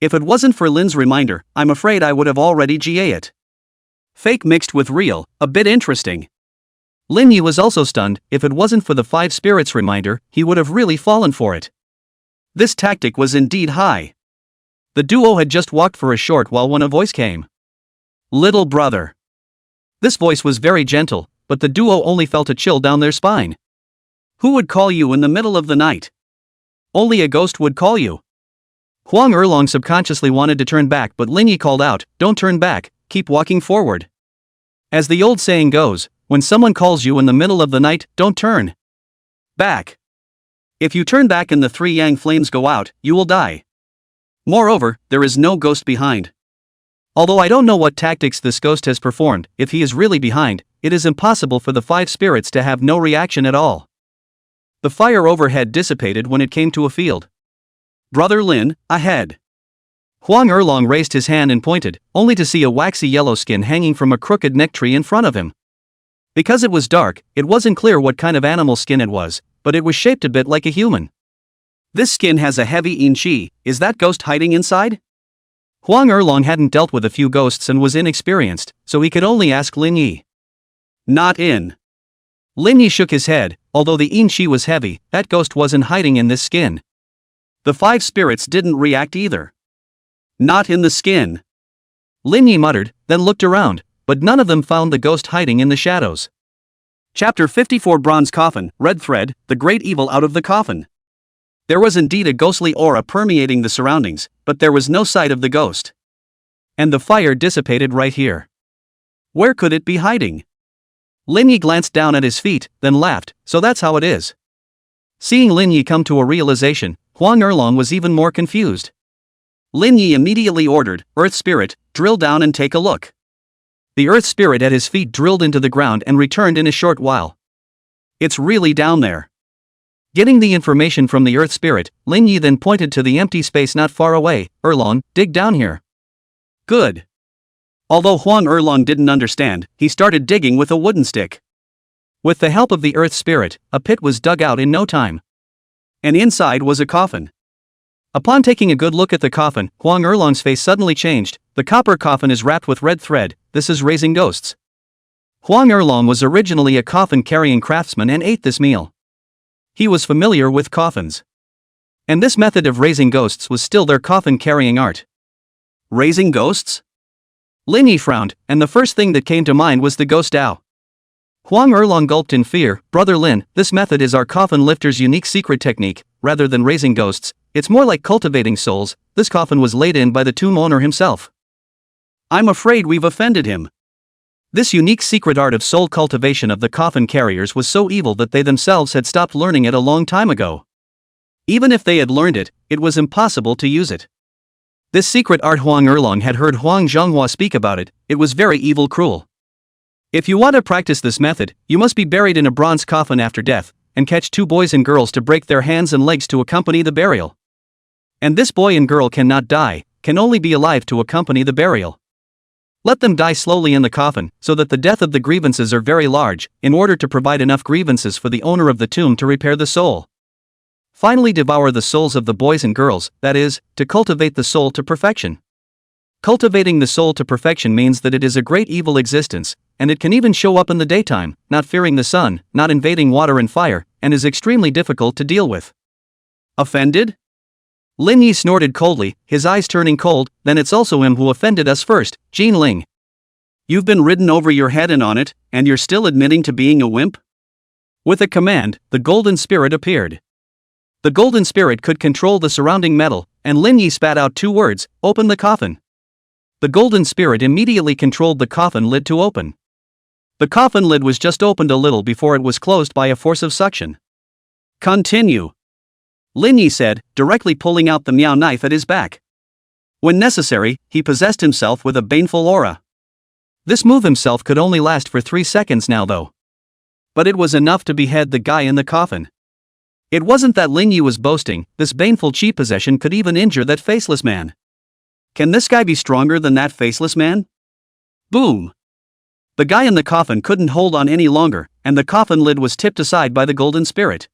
If it wasn't for Lin's reminder, I'm afraid I would have already GA it. Fake mixed with real, a bit interesting. Lin Yi was also stunned, if it wasn't for the 5 spirits reminder, he would have really fallen for it. This tactic was indeed high. The duo had just walked for a short while when a voice came. Little brother. This voice was very gentle, but the duo only felt a chill down their spine. Who would call you in the middle of the night? Only a ghost would call you. Huang Erlong subconsciously wanted to turn back, but Lin Yi called out, don't turn back, keep walking forward. As the old saying goes, when someone calls you in the middle of the night, don't turn back. If you turn back and the 3 yang flames go out, you will die. Moreover, there is no ghost behind. Although I don't know what tactics this ghost has performed, if he is really behind, it is impossible for the 5 spirits to have no reaction at all. The fire overhead dissipated when it came to a field. Brother Lin, ahead. Huang Erlong raised his hand and pointed, only to see a waxy yellow skin hanging from a crooked neck tree in front of him. Because it was dark, it wasn't clear what kind of animal skin it was, but it was shaped a bit like a human. This skin has a heavy yin qi, is that ghost hiding inside? Huang Erlong hadn't dealt with a few ghosts and was inexperienced, so he could only ask Lin Yi. Not in. Lin Yi shook his head, although the yin qi was heavy, that ghost wasn't hiding in this skin. The 5 spirits didn't react either. Not in the skin. Lin Yi muttered, then looked around, but none of them found the ghost hiding in the shadows. Chapter 54 Bronze Coffin, Red Thread, the Great Evil Out of the Coffin. There was indeed a ghostly aura permeating the surroundings, but there was no sight of the ghost. And the fire dissipated right here. Where could it be hiding? Lin Yi glanced down at his feet, then laughed, so that's how it is. Seeing Lin Yi come to a realization, Huang Erlong was even more confused. Lin Yi immediately ordered, Earth Spirit, drill down and take a look. The Earth Spirit at his feet drilled into the ground and returned in a short while. It's really down there. Getting the information from the earth spirit, Lin Yi then pointed to the empty space not far away. Erlong, dig down here. Good. Although Huang Erlong didn't understand, he started digging with a wooden stick. With the help of the earth spirit, a pit was dug out in no time. And inside was a coffin. Upon taking a good look at the coffin, Huang Erlong's face suddenly changed. The copper coffin is wrapped with red thread. This is raising ghosts. Huang Erlong was originally a coffin-carrying craftsman and ate this meal. He was familiar with coffins. And this method of raising ghosts was still their coffin-carrying art. Raising ghosts? Lin Yi frowned, and the first thing that came to mind was the ghost Dao. Huang Erlong gulped in fear. Brother Lin, this method is our coffin lifter's unique secret technique. Rather than raising ghosts, it's more like cultivating souls. This coffin was laid in by the tomb owner himself. I'm afraid we've offended him. This unique secret art of soul cultivation of the coffin carriers was so evil that they themselves had stopped learning it a long time ago. Even if they had learned it, it was impossible to use it. This secret art Huang Erlong had heard Huang Zhonghua speak about it. It was very evil, cruel. If you want to practice this method, you must be buried in a bronze coffin after death, and catch 2 boys and girls to break their hands and legs to accompany the burial. And this boy and girl cannot die, can only be alive to accompany the burial. Let them die slowly in the coffin, so that the death of the grievances are very large, in order to provide enough grievances for the owner of the tomb to repair the soul. Finally devour the souls of the boys and girls, that is, to cultivate the soul to perfection. Cultivating the soul to perfection means that it is a great evil existence, and it can even show up in the daytime, not fearing the sun, not invading water and fire, and is extremely difficult to deal with. Offended? Lin Yi snorted coldly, his eyes turning cold. Then it's also him who offended us first, Jin Ling. You've been ridden over your head and on it, and you're still admitting to being a wimp? With a command, the golden spirit appeared. The golden spirit could control the surrounding metal, and Lin Yi spat out 2 words, open the coffin. The golden spirit immediately controlled the coffin lid to open. The coffin lid was just opened a little before it was closed by a force of suction. Continue. Lin Yi said, directly pulling out the Miao knife at his back. When necessary, he possessed himself with a baneful aura. This move himself could only last for 3 seconds now though. But it was enough to behead the guy in the coffin. It wasn't that Lin Yi was boasting, this baneful chi possession could even injure that faceless man. Can this guy be stronger than that faceless man? Boom! The guy in the coffin couldn't hold on any longer, and the coffin lid was tipped aside by the golden spirit.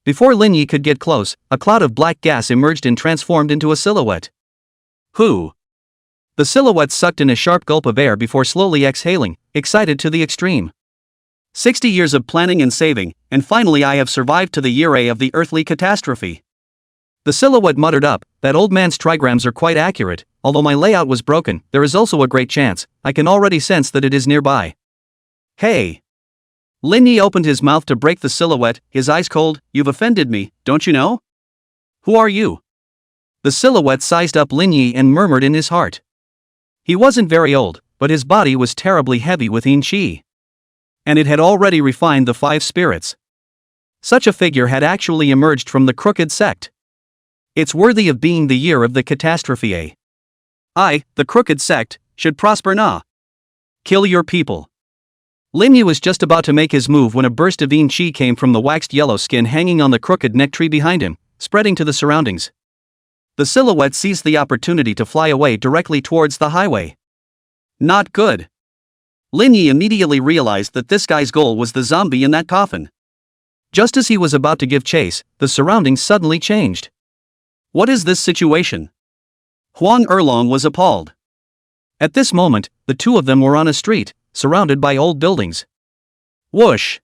Before Lin Yi could get close, a cloud of black gas emerged and transformed into a silhouette. Who? The silhouette sucked in a sharp gulp of air before slowly exhaling, excited to the extreme. 60 years of planning and saving, and finally I have survived to the year A of the earthly catastrophe. The silhouette muttered up, that old man's trigrams are quite accurate. Although my layout was broken, there is also a great chance, I can already sense that it is nearby. Hey! Lin Yi opened his mouth to break the silhouette, his eyes cold. You've offended me, don't you know? Who are you? The silhouette sized up Lin Yi and murmured in his heart. He wasn't very old, but his body was terribly heavy with yin qi. And it had already refined the 5 spirits. Such a figure had actually emerged from the crooked sect. It's worthy of being the year of the catastrophe. I, the crooked sect, should prosper na. Kill your people. Lin Yi was just about to make his move when a burst of yin qi came from the waxed yellow skin hanging on the crooked neck tree behind him, spreading to the surroundings. The silhouette seized the opportunity to fly away directly towards the highway. Not good. Lin Yi immediately realized that this guy's goal was the zombie in that coffin. Just as he was about to give chase, the surroundings suddenly changed. What is this situation? Huang Erlong was appalled. At this moment, the 2 of them were on a street, surrounded by old buildings. Whoosh!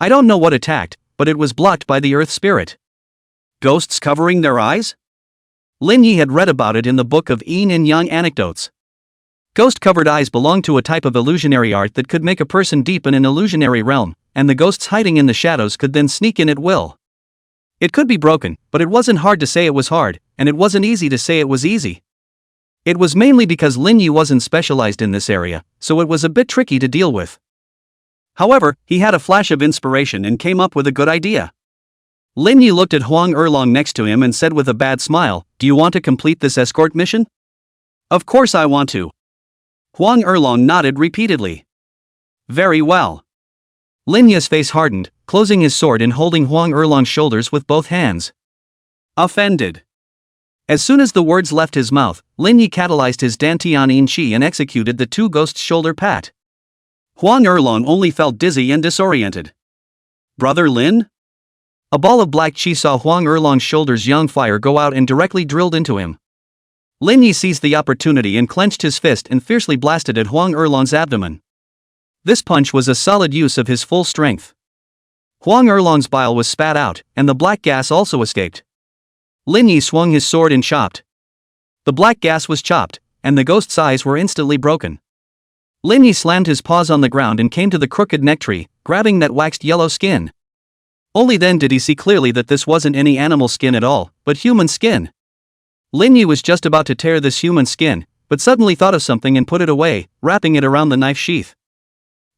I don't know what attacked, but it was blocked by the earth spirit. Ghosts covering their eyes? Lin Yi had read about it in the book of Yin and Yang anecdotes. Ghost-covered eyes belong to a type of illusionary art that could make a person deep in an illusionary realm, and the ghosts hiding in the shadows could then sneak in at will. It could be broken, but it wasn't hard to say it was hard, and it wasn't easy to say it was easy. It was mainly because Lin Yi wasn't specialized in this area, so it was a bit tricky to deal with. However, he had a flash of inspiration and came up with a good idea. Lin Yi looked at Huang Erlong next to him and said with a bad smile, "Do you want to complete this escort mission?" "Of course I want to." Huang Erlong nodded repeatedly. Very well. Lin Yi's face hardened. closing his sword and holding Huang Erlong's shoulders with both hands. Offended. As soon as the words left his mouth, Lin Yi catalyzed his Dantian Yin Qi and executed the two ghosts' shoulder pat. Huang Erlong only felt dizzy and disoriented. Brother Lin? A ball of black qi saw Huang Erlong's shoulders yang fire go out and directly drilled into him. Lin Yi seized the opportunity and clenched his fist and fiercely blasted at Huang Erlong's abdomen. This punch was a solid use of his full strength. Huang Erlong's bile was spat out, and the black gas also escaped. Lin Yi swung his sword and chopped. The black gas was chopped, and the ghost's eyes were instantly broken. Lin Yi slammed his paws on the ground and came to the crooked neck tree, grabbing that waxed yellow skin. Only then did he see clearly that this wasn't any animal skin at all, but human skin. Lin Yi was just about to tear this human skin, but suddenly thought of something and put it away, wrapping it around the knife sheath.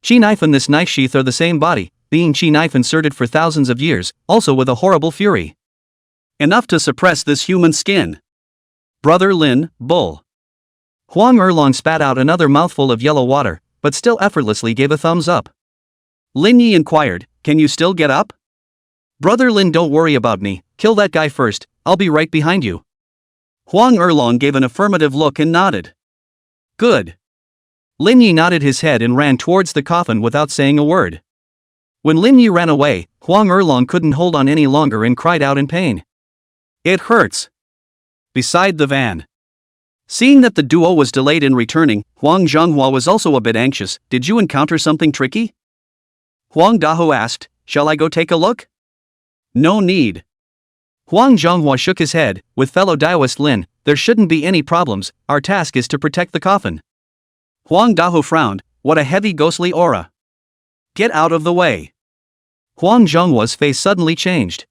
Qi knife and this knife sheath are the same body, being qi knife inserted for thousands of years, also with a horrible fury. Enough to suppress this human skin. Brother Lin, bull. Huang Erlong spat out another mouthful of yellow water, but still effortlessly gave a thumbs up. Lin Yi inquired, can you still get up? Brother Lin, don't worry about me, kill that guy first, I'll be right behind you. Huang Erlong gave an affirmative look and nodded. Good. Lin Yi nodded his head and ran towards the coffin without saying a word. When Lin Yi ran away, Huang Erlong couldn't hold on any longer and cried out in pain. It hurts. Beside the van. Seeing that the duo was delayed in returning, Huang Zhonghua was also a bit anxious. Did you encounter something tricky? Huang Dahou asked, shall I go take a look? No need. Huang Zhonghua shook his head, with fellow Daoist Lin, there shouldn't be any problems, our task is to protect the coffin. Huang Dahou frowned, what a heavy ghostly aura. Get out of the way. Huang Zhonghua's face suddenly changed.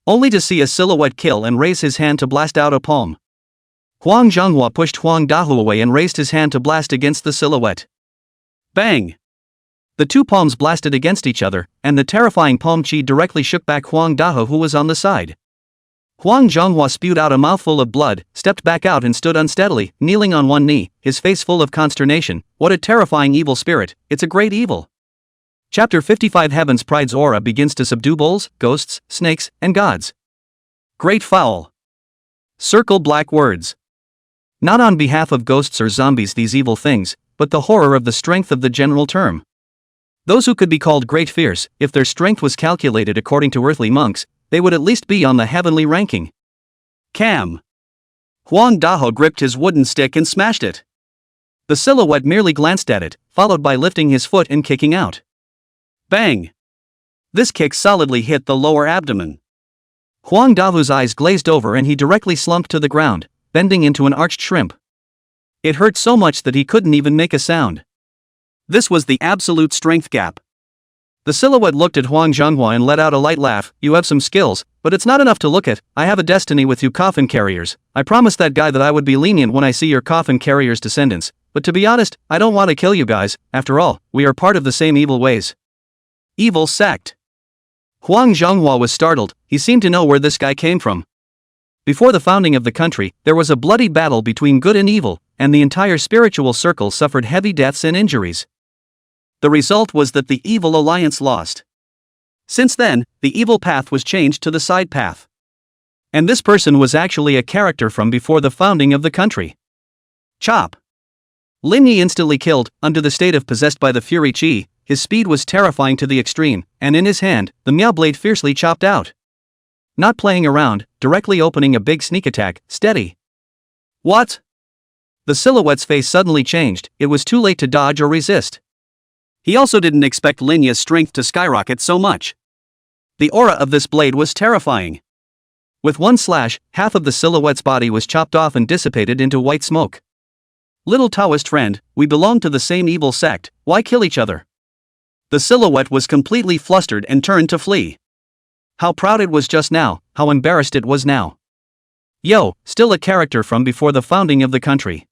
Only to see a silhouette kill and raise his hand to blast out a palm. Huang Zhonghua pushed Huang Dahou away and raised his hand to blast against the silhouette. Bang! The two palms blasted against each other, and the terrifying palm qi directly shook back Huang Dahou, who was on the side. Huang Zhonghua spewed out a mouthful of blood, stepped back out and stood unsteadily, kneeling on one knee, his face full of consternation. What a terrifying evil spirit, it's a great evil. Chapter 55 Heaven's Pride's aura begins to subdue bulls, ghosts, snakes, and gods. Great foul. Circle black words. Not on behalf of ghosts or zombies these evil things, but the horror of the strength of the general term. Those who could be called great fierce, if their strength was calculated according to earthly monks, they would at least be on the heavenly ranking. Cam. Huang Dahou gripped his wooden stick and smashed it. The silhouette merely glanced at it, followed by lifting his foot and kicking out. Bang! This kick solidly hit the lower abdomen. Huang Dahou's eyes glazed over and he directly slumped to the ground, bending into an arched shrimp. It hurt so much that he couldn't even make a sound. This was the absolute strength gap. The silhouette looked at Huang Zhonghua and let out a light laugh. You have some skills, but it's not enough to look at. I have a destiny with you coffin carriers. I promised that guy that I would be lenient when I see your coffin carriers' descendants, but to be honest, I don't want to kill you guys. After all, we are part of the same evil ways. Evil sect. Huang Zhonghua was startled. He seemed to know where this guy came from. Before the founding of the country, there was a bloody battle between good and evil, and the entire spiritual circle suffered heavy deaths and injuries. The result was that the evil alliance lost. Since then, the evil path was changed to the side path. And this person was actually a character from before the founding of the country. Chop. Lin Yi instantly killed, under the state of possessed by the fury qi. His speed was terrifying to the extreme, and in his hand, the Miao blade fiercely chopped out. Not playing around, directly opening a big sneak attack, steady. What? The silhouette's face suddenly changed, it was too late to dodge or resist. He also didn't expect Lin Yi's strength to skyrocket so much. The aura of this blade was terrifying. With one slash, half of the silhouette's body was chopped off and dissipated into white smoke. Little Taoist friend, we belong to the same evil sect, why kill each other? The silhouette was completely flustered and turned to flee. How proud it was just now, how embarrassed it was now. Yo, still a character from before the founding of the country.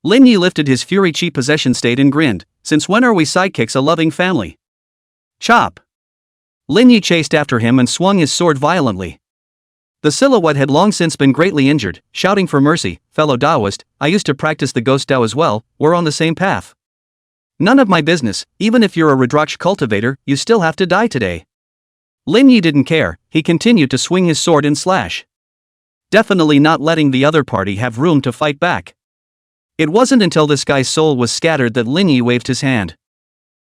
Lin Yi lifted his fury chi possession state and grinned, since when are we sidekicks a loving family? Chop. Lin Yi chased after him and swung his sword violently. The silhouette had long since been greatly injured, shouting for mercy. Fellow Taoist, I used to practice the ghost Tao as well, we're on the same path. None of my business, even if you're a Rudraksh cultivator, you still have to die today. Lin Yi didn't care, he continued to swing his sword and slash. Definitely not letting the other party have room to fight back. It wasn't until this guy's soul was scattered that Lin Yi waved his hand.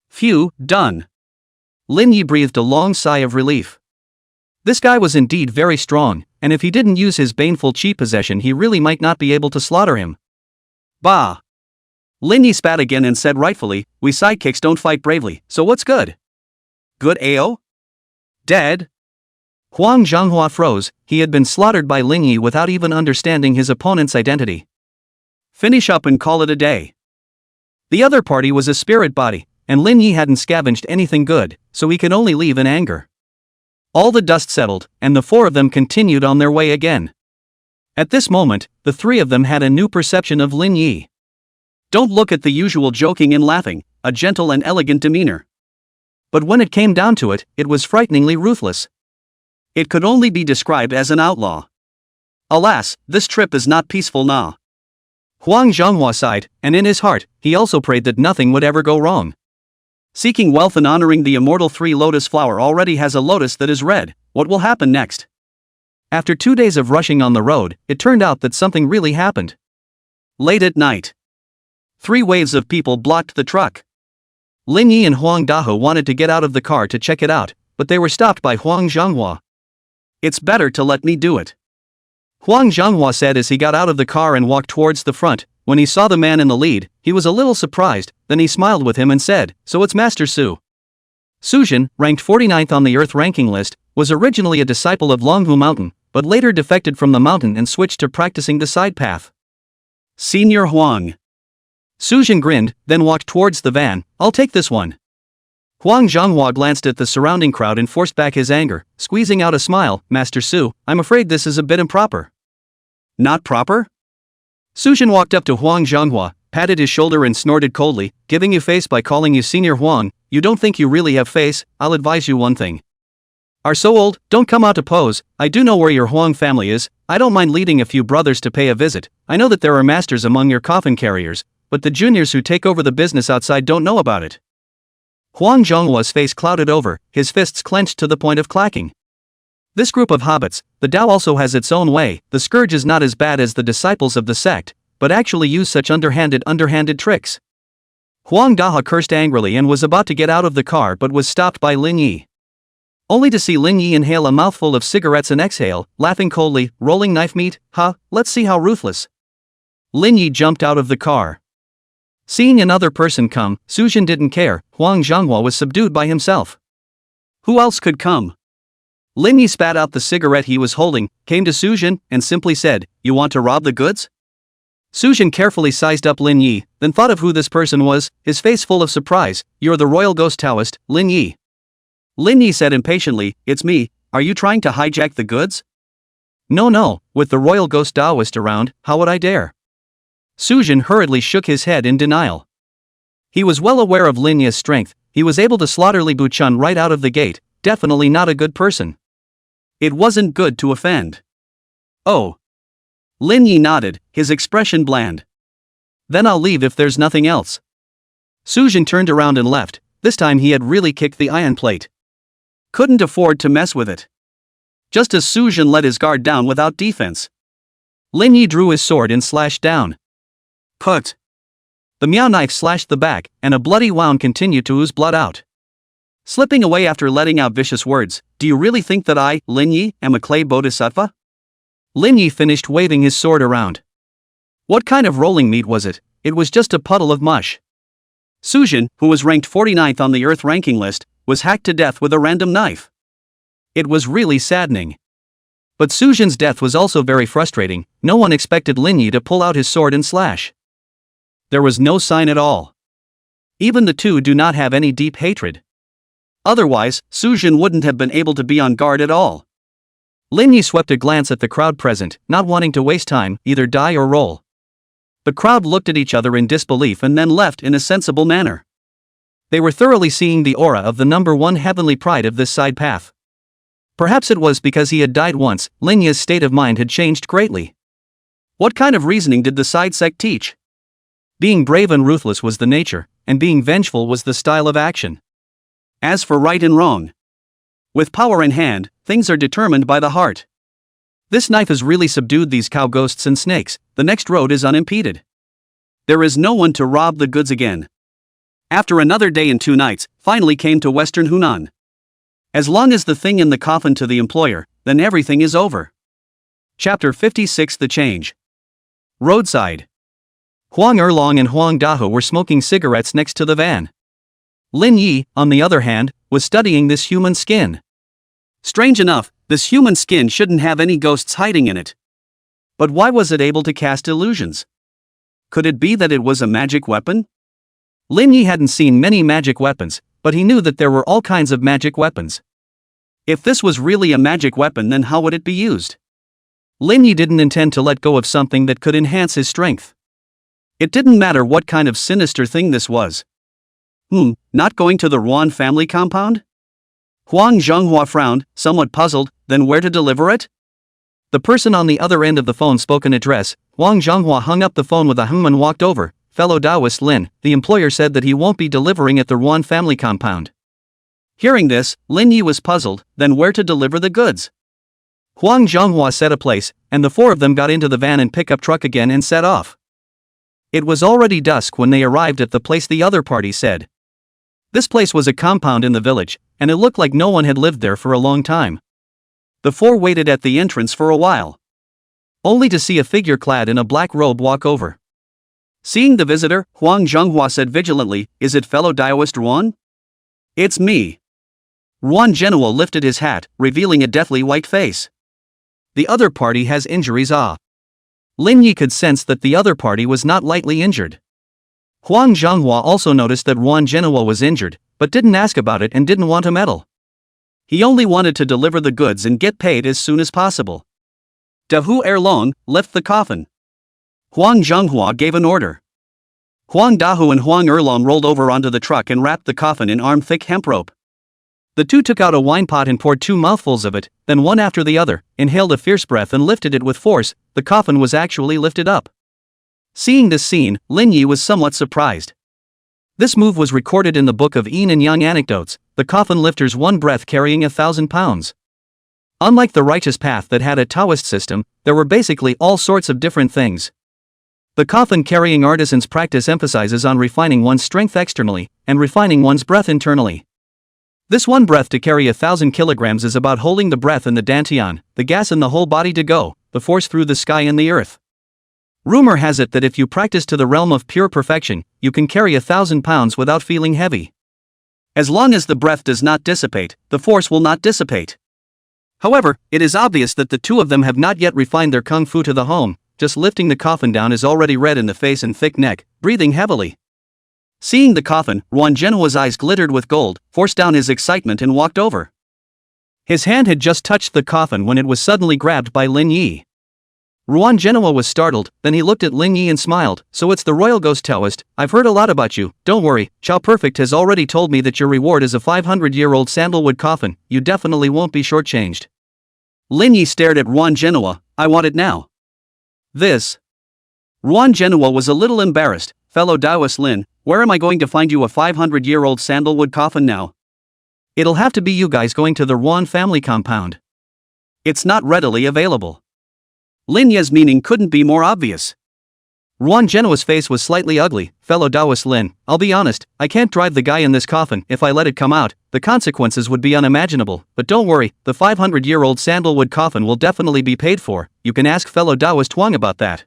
Phew, done. Lin Yi breathed a long sigh of relief. This guy was indeed very strong, and if he didn't use his baneful chi possession he really might not be able to slaughter him. Bah! Lin Yi spat again and said rightfully, we sidekicks don't fight bravely, so what's good? Good AO? Dead? Huang Zhanghua froze, he had been slaughtered by Lin Yi without even understanding his opponent's identity. Finish up and call it a day. The other party was a spirit body, and Lin Yi hadn't scavenged anything good, so he could only leave in anger. All the dust settled, and the four of them continued on their way again. At this moment, the three of them had a new perception of Lin Yi. Don't look at the usual joking and laughing, a gentle and elegant demeanor. But when it came down to it, it was frighteningly ruthless. It could only be described as an outlaw. Alas, this trip is not peaceful now. Huang Zhanghua sighed, and in his heart, he also prayed that nothing would ever go wrong. Seeking wealth and honoring the immortal three lotus flower already has a lotus that is red, what will happen next? After 2 days of rushing on the road, it turned out that something really happened. Late at night. 3 waves of people blocked the truck. Lin Yi and Huang Dahe wanted to get out of the car to check it out, but they were stopped by Huang Zhanghua. It's better to let me do it. Huang Zhanghua said as he got out of the car and walked towards the front. When he saw the man in the lead, he was a little surprised, then he smiled with him and said, so it's Master Su. Sujin, ranked 49th on the Earth ranking list, was originally a disciple of Longhu Mountain, but later defected from the mountain and switched to practicing the side path. Senior Huang. Sujin grinned, then walked towards the van, I'll take this one. Huang Zhanghua glanced at the surrounding crowd and forced back his anger, squeezing out a smile, Master Su, I'm afraid this is a bit improper. Not proper? Sujin walked up to Huang Zhanghua, patted his shoulder and snorted coldly, giving you face by calling you Senior Huang, you don't think you really have face, I'll advise you one thing. Are so old, don't come out to pose, I do know where your Huang family is, I don't mind leading a few brothers to pay a visit, I know that there are masters among your coffin carriers, but the juniors who take over the business outside don't know about it. Huang Zhonghua's face clouded over, his fists clenched to the point of clacking. This group of hobbits, the Tao also has its own way, the scourge is not as bad as the disciples of the sect, but actually use such underhanded tricks. Huang Dahe cursed angrily and was about to get out of the car but was stopped by Lin Yi. Only to see Lin Yi inhale a mouthful of cigarettes and exhale, laughing coldly, rolling knife meat, let's see how ruthless. Lin Yi jumped out of the car. Seeing another person come, Sujin didn't care, Huang Zhanghua was subdued by himself. Who else could come? Lin Yi spat out the cigarette he was holding, came to Sujin, and simply said, you want to rob the goods? Sujin carefully sized up Lin Yi, then thought of who this person was, his face full of surprise, you're the royal ghost Taoist, Lin Yi. Lin Yi said impatiently, it's me, are you trying to hijack the goods? No, with the royal ghost Taoist around, how would I dare? Sujin hurriedly shook his head in denial. He was well aware of Lin Yi's strength, he was able to slaughter Li Buchun right out of the gate, definitely not a good person. It wasn't good to offend. Oh. Lin Yi nodded, his expression bland. Then I'll leave if there's nothing else. Sujin turned around and left, this time he had really kicked the iron plate. Couldn't afford to mess with it. Just as Sujin let his guard down without defense. Lin Yi drew his sword and slashed down. Put. The Miao knife slashed the back, and a bloody wound continued to ooze blood out. Slipping away after letting out vicious words, do you really think that I, Lin Yi, am a clay bodhisattva? Lin Yi finished waving his sword around. What kind of rolling meat was it? It was just a puddle of mush. Sujin, who was ranked 49th on the Earth ranking list, was hacked to death with a random knife. It was really saddening. But Sujin's death was also very frustrating, no one expected Lin Yi to pull out his sword and slash. There was no sign at all. Even the two do not have any deep hatred. Otherwise, Sujin wouldn't have been able to be on guard at all. Lin Yi swept a glance at the crowd present, not wanting to waste time, either die or roll. The crowd looked at each other in disbelief and then left in a sensible manner. They were thoroughly seeing the aura of the number one heavenly pride of this side path. Perhaps it was because he had died once, Lin Yi's state of mind had changed greatly. What kind of reasoning did the side sect teach? Being brave and ruthless was the nature, and being vengeful was the style of action. As for right and wrong, With power in hand, things are determined by the heart. This knife has really subdued these cow ghosts and snakes. The next road is unimpeded. There is no one to rob the goods again. After another day and 2 nights, finally came to Western Hunan. As long as the thing in the coffin to the employer, then everything is over. Chapter 56 The Change. Roadside. Huang Erlong and Huang Dahu were smoking cigarettes next to the van. Lin Yi, on the other hand, was studying this human skin. Strange enough, this human skin shouldn't have any ghosts hiding in it. But why was it able to cast illusions? Could it be that it was a magic weapon? Lin Yi hadn't seen many magic weapons, but he knew that there were all kinds of magic weapons. If this was really a magic weapon, then how would it be used? Lin Yi didn't intend to let go of something that could enhance his strength. It didn't matter what kind of sinister thing this was. Not going to the Ruan family compound? Huang Zhenghua frowned, somewhat puzzled. Then where to deliver it? The person on the other end of the phone spoke an address. Huang Zhenghua hung up the phone with a hum and walked over. Fellow Taoist Lin, the employer said that he won't be delivering at the Ruan family compound. Hearing this, Lin Yi was puzzled. Then where to deliver the goods? Huang Zhenghua set a place, and the 4 of them got into the van and pickup truck again and set off. It was already dusk when they arrived at the place, the other party said. This place was a compound in the village, and it looked like no one had lived there for a long time. The 4 waited at the entrance for a while, only to see a figure clad in a black robe walk over. Seeing the visitor, Huang Zhenghua said vigilantly, "Is it fellow Taoist Ruan?" "It's me." Ruan Zhenhua lifted his hat, revealing a deathly white face. "The other party has injuries." Lin Yi could sense that the other party was not lightly injured. Huang Zhenghua also noticed that Ruan Zhenhua was injured, but didn't ask about it and didn't want to meddle. He only wanted to deliver the goods and get paid as soon as possible. Dahu Erlong left the coffin. Huang Zhenghua gave an order. Huang Dahu and Huang Erlong rolled over onto the truck and wrapped the coffin in arm-thick hemp rope. The 2 took out a wine pot and poured 2 mouthfuls of it, then one after the other, inhaled a fierce breath and lifted it with force. The coffin was actually lifted up. Seeing this scene, Lin Yi was somewhat surprised. This move was recorded in the book of Yin and Yang anecdotes. The coffin lifters one breath carrying 1,000 pounds. Unlike the righteous path that had a Taoist system, there were basically all sorts of different things. The coffin carrying artisan's practice emphasizes on refining one's strength externally, and refining one's breath internally. This one breath to carry 1,000 kilograms is about holding the breath in the dantian, the gas in the whole body to go, the force through the sky and the earth. Rumor has it that if you practice to the realm of pure perfection, you can carry 1,000 pounds without feeling heavy. As long as the breath does not dissipate, the force will not dissipate. However, it is obvious that the 2 of them have not yet refined their kung fu to the home. Just lifting the coffin down is already red in the face and thick neck, breathing heavily. Seeing the coffin, Ruan Zhenhua's eyes glittered with gold, forced down his excitement and walked over. His hand had just touched the coffin when it was suddenly grabbed by Lin Yi. Ruan Zhenhua was startled, then he looked at Lin Yi and smiled. "So it's the Royal Ghost Taoist. I've heard a lot about you. Don't worry, Chow Perfect has already told me that your reward is a 500-year-old sandalwood coffin. You definitely won't be shortchanged." Lin Yi stared at Ruan Zhenhua. "I want it now." This. Ruan Zhenhua was a little embarrassed. "Fellow Taoist Lin, where am I going to find you a 500-year-old sandalwood coffin now?" "It'll have to be you guys going to the Ruan family compound. It's not readily available." Lin Yi's meaning couldn't be more obvious. Ruan Zhenhua's face was slightly ugly. "Fellow Taoist Lin, I'll be honest, I can't drive the guy in this coffin. If I let it come out, the consequences would be unimaginable. But don't worry, the 500-year-old sandalwood coffin will definitely be paid for. You can ask fellow Taoist Huang about that."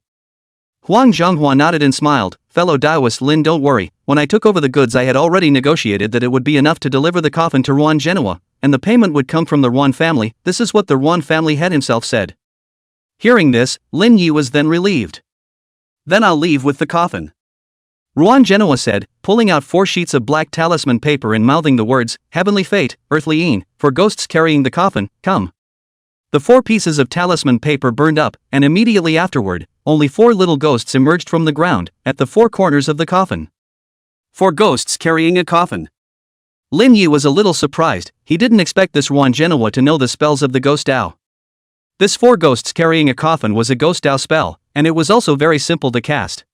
Huang Zhenghua nodded and smiled. "Fellow Taoist Lin, don't worry. When I took over the goods, I had already negotiated that it would be enough to deliver the coffin to Ruan Zhenhua, and the payment would come from the Ruan family. This is what the Ruan family head himself said." Hearing this, Lin Yi was then relieved. "Then I'll leave with the coffin," Ruan Zhenhua said, pulling out 4 sheets of black talisman paper and mouthing the words, "Heavenly fate, earthly Yin, for ghosts carrying the coffin, come." The 4 pieces of talisman paper burned up, and immediately afterward, only 4 little ghosts emerged from the ground, at the 4 corners of the coffin. 4 ghosts carrying a coffin. Lin Yi was a little surprised. He didn't expect this Ruan Zhenhua to know the spells of the ghost Dao. This 4 ghosts carrying a coffin was a ghost Dao spell, and it was also very simple to cast.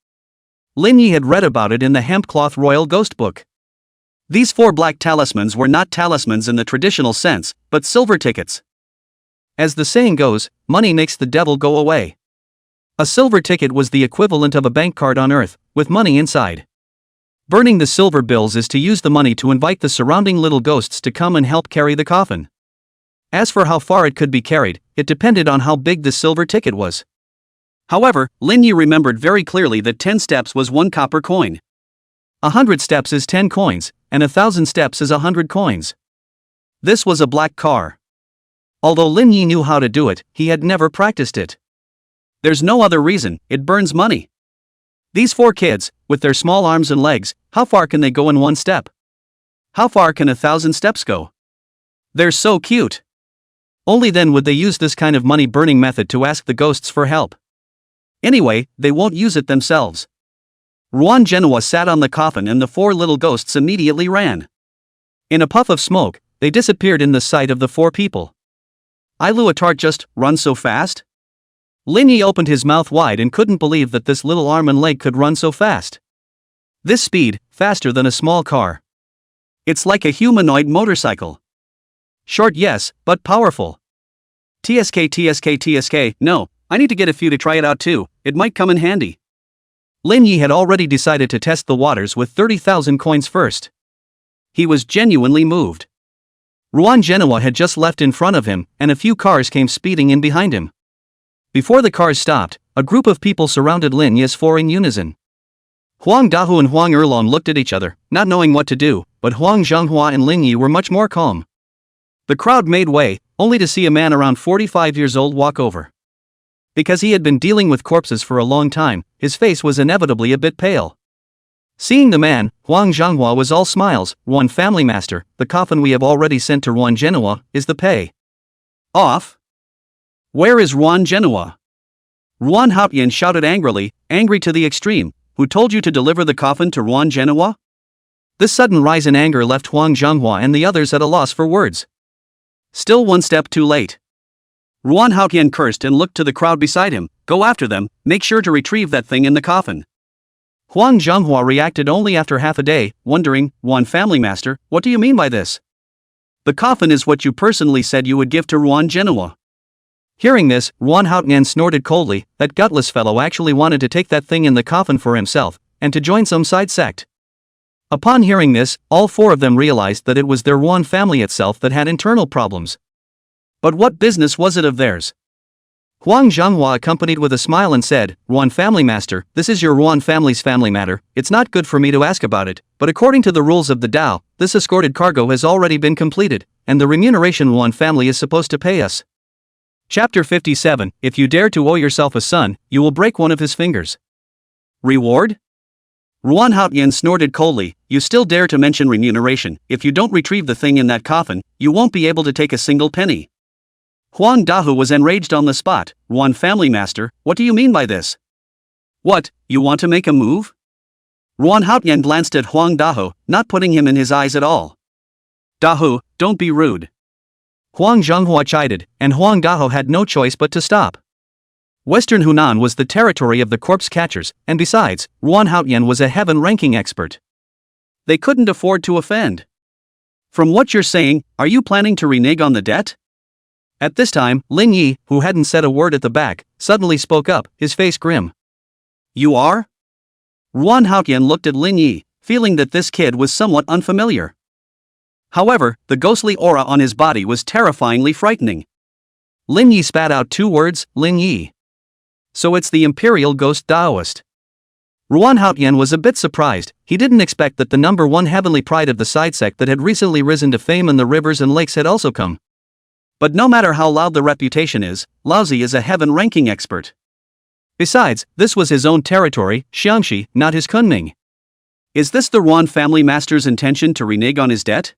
Lin Yi had read about it in the hemp cloth royal ghost book. These 4 black talismans were not talismans in the traditional sense, but silver tickets. As the saying goes, money makes the devil go away. A silver ticket was the equivalent of a bank card on Earth, with money inside. Burning the silver bills is to use the money to invite the surrounding little ghosts to come and help carry the coffin. As for how far it could be carried, it depended on how big the silver ticket was. However, Lin Yi remembered very clearly that 10 steps was 1 copper coin. 100 steps is 10 coins, and 1,000 steps is 100 coins. This was a black car. Although Lin Yi knew how to do it, he had never practiced it. There's no other reason, it burns money. These 4 kids, with their small arms and legs, how far can they go in 1 step? How far can 1,000 steps go? They're so cute. Only then would they use this kind of money-burning method to ask the ghosts for help. Anyway, they won't use it themselves. Ruan Genoa sat on the coffin and the 4 little ghosts immediately ran. In a puff of smoke, they disappeared in the sight of the 4 people. Iluatart just run so fast? Lin Yi opened his mouth wide and couldn't believe that this little arm and leg could run so fast. This speed, faster than a small car. It's like a humanoid motorcycle. Short yes, but powerful. TSK, no, I need to get a few to try it out too, it might come in handy. Lin Yi had already decided to test the waters with 30,000 coins first. He was genuinely moved. Ruan Genoa had just left in front of him, and a few cars came speeding in behind him. Before the cars stopped, a group of people surrounded Lin Yi's 4 in unison. Huang Dahu and Huang Erlong looked at each other, not knowing what to do, but Huang Zhenghua and Lin Yi were much more calm. The crowd made way, only to see a man around 45 years old walk over. Because he had been dealing with corpses for a long time, his face was inevitably a bit pale. Seeing the man, Huang Zhenghua was all smiles. Ruan family master, the coffin we have already sent to Ruan Genoa, is the pay. Off? Where is Ruan Genoa? Ruan Haojie shouted angrily, angry to the extreme. Who told you to deliver the coffin to Ruan Genoa? This sudden rise in anger left Huang Zhenghua and the others at a loss for words. Still 1 step too late. Ruan Haojie cursed and looked to the crowd beside him. Go after them, make sure to retrieve that thing in the coffin. Huang Zhenghua reacted only after half a day, wondering, Ruan family master, what do you mean by this? The coffin is what you personally said you would give to Ruan Genoa. Hearing this, Ruan Haojie snorted coldly. That gutless fellow actually wanted to take that thing in the coffin for himself, and to join some side sect. Upon hearing this, all 4 of them realized that it was their Ruan family itself that had internal problems. But what business was it of theirs? Huang Zhenghua accompanied with a smile and said, Ruan family master, this is your Ruan family's family matter, it's not good for me to ask about it, but according to the rules of the Tao, this escorted cargo has already been completed, and the remuneration Ruan family is supposed to pay us. Chapter 57, If you dare to owe yourself a son, you will break one of his fingers. Reward? Ruan Haojie snorted coldly, you still dare to mention remuneration. If you don't retrieve the thing in that coffin, you won't be able to take a single penny. Huang Dahu was enraged on the spot. Ruan family master, what do you mean by this? What, you want to make a move? Ruan Haojie glanced at Huang Dahu, not putting him in his eyes at all. Dahu, don't be rude. Huang Zhenghua chided, and Huang Dahu had no choice but to stop. Western Hunan was the territory of the corpse catchers, and besides, Ruan Haojie was a heaven-ranking expert. They couldn't afford to offend. From what you're saying, are you planning to renege on the debt? At this time, Lin Yi, who hadn't said a word at the back, suddenly spoke up, his face grim. You are? Ruan Haojie looked at Lin Yi, feeling that this kid was somewhat unfamiliar. However, the ghostly aura on his body was terrifyingly frightening. Lin Yi spat out 2 words, Lin Yi. So it's the Imperial Ghost Taoist. Ruan Haojie was a bit surprised. He didn't expect that the number 1 heavenly pride of the side sect that had recently risen to fame in the rivers and lakes had also come. But no matter how loud the reputation is, Laozi is a heaven-ranking expert. Besides, this was his own territory, Xiangxi, not his Kunming. Is this the Ruan family master's intention to renege on his debt?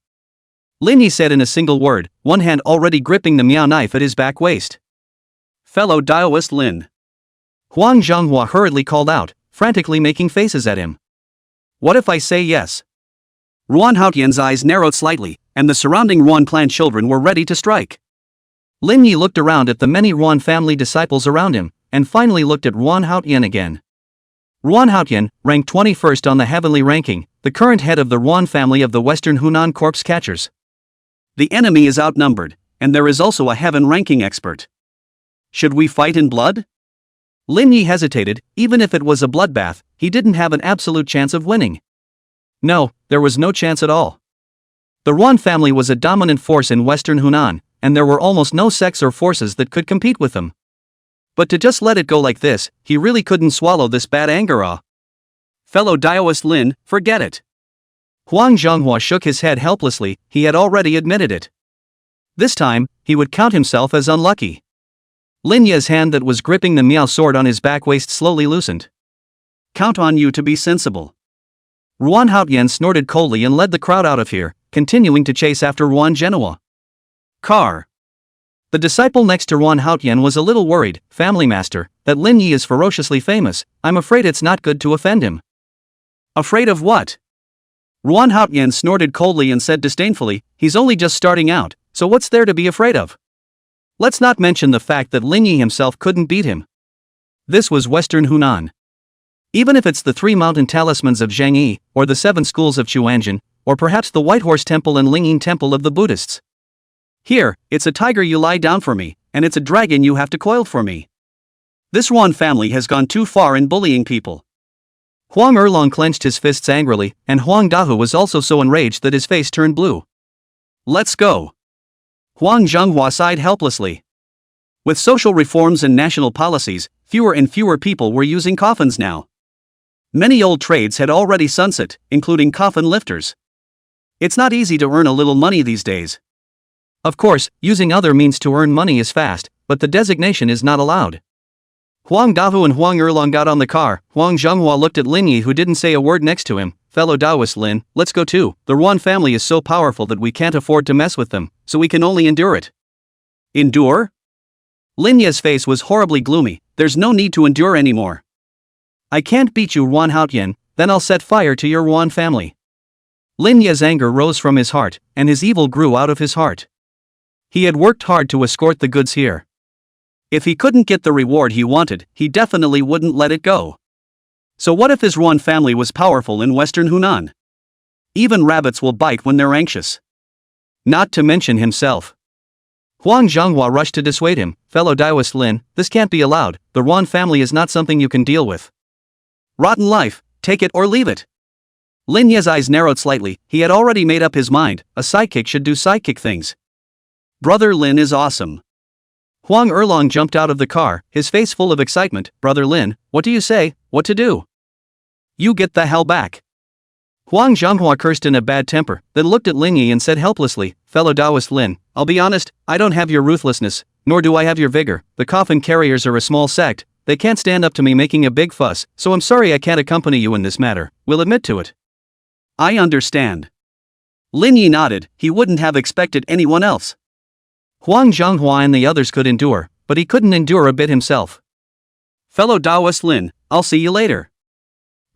Lin Yi said in a single word, one hand already gripping the Miao knife at his back waist. Fellow Daoist Lin. Huang Zhenghua hurriedly called out, frantically making faces at him. What if I say yes? Ruan Haojie's eyes narrowed slightly, and the surrounding Ruan clan children were ready to strike. Lin Yi looked around at the many Ruan family disciples around him, and finally looked at Ruan Haojie again. Ruan Haojie, ranked 21st on the heavenly ranking, the current head of the Ruan family of the Western Hunan corpse catchers. The enemy is outnumbered, and there is also a heaven ranking expert. Should we fight in blood? Lin Yi hesitated. Even if it was a bloodbath, he didn't have an absolute chance of winning. No, there was no chance at all. The Ruan family was a dominant force in Western Hunan, and there were almost no sects or forces that could compete with them. But to just let it go like this, he really couldn't swallow this bad anger. Fellow Daoist Lin, forget it. Huang Zhonghua shook his head helplessly. He had already admitted it. This time, he would count himself as unlucky. Lin Ye's hand that was gripping the Miao sword on his back waist slowly loosened. Count on you to be sensible. Ruan Haojie snorted coldly and led the crowd out of here, continuing to chase after Ruan Genoa. Car. The disciple next to Ruan Haojie was a little worried. Family master, that Lin Yi is ferociously famous. I'm afraid it's not good to offend him. Afraid of what? Ruan Haojie snorted coldly and said disdainfully, he's only just starting out, so what's there to be afraid of? Let's not mention the fact that Lin Yi himself couldn't beat him. This was Western Hunan. Even if it's the 3 mountain talismans of Zhangyi, or the 7 schools of Chuanjin, or perhaps the White Horse Temple and Lingyin Temple of the Buddhists. Here, it's a tiger you lie down for me, and it's a dragon you have to coil for me. This Ruan family has gone too far in bullying people. Huang Erlong clenched his fists angrily, and Huang Dahu was also so enraged that his face turned blue. Let's go. Huang Zhonghua sighed helplessly. With social reforms and national policies, fewer and fewer people were using coffins now. Many old trades had already sunset, including coffin lifters. It's not easy to earn a little money these days. Of course, using other means to earn money is fast, but the designation is not allowed. Huang Dahu and Huang Erlong got on the car. Huang Zhonghua looked at Lin Yi, who didn't say a word next to him. Fellow Daoist Lin, let's go too. The Ruan family is so powerful that we can't afford to mess with them, so we can only endure it. Endure? Lin Ye's face was horribly gloomy. There's no need to endure anymore. I can't beat you, Ruan Haojie, then I'll set fire to your Ruan family. Lin Ye's anger rose from his heart, and his evil grew out of his heart. He had worked hard to escort the goods here. If he couldn't get the reward he wanted, he definitely wouldn't let it go. So what if his Ruan family was powerful in Western Hunan? Even rabbits will bite when they're anxious. Not to mention himself. Huang Zhonghua rushed to dissuade him. Fellow Daoist Lin, this can't be allowed. The Ruan family is not something you can deal with. Rotten life, take it or leave it. Lin Ye's eyes narrowed slightly. He had already made up his mind. A sidekick should do sidekick things. Brother Lin is awesome. Huang Erlong jumped out of the car, his face full of excitement. Brother Lin, what do you say? What to do? You get the hell back. Huang Zhonghua cursed in a bad temper, then looked at Lin Yi and said helplessly, Fellow Daoist Lin, I'll be honest, I don't have your ruthlessness, nor do I have your vigor. The coffin carriers are a small sect, they can't stand up to me making a big fuss, so I'm sorry I can't accompany you in this matter. We'll admit to it. I understand. Lin Yi nodded. He wouldn't have expected anyone else. Huang Zhonghua and the others could endure, but he couldn't endure a bit himself. Fellow Daoist Lin, I'll see you later.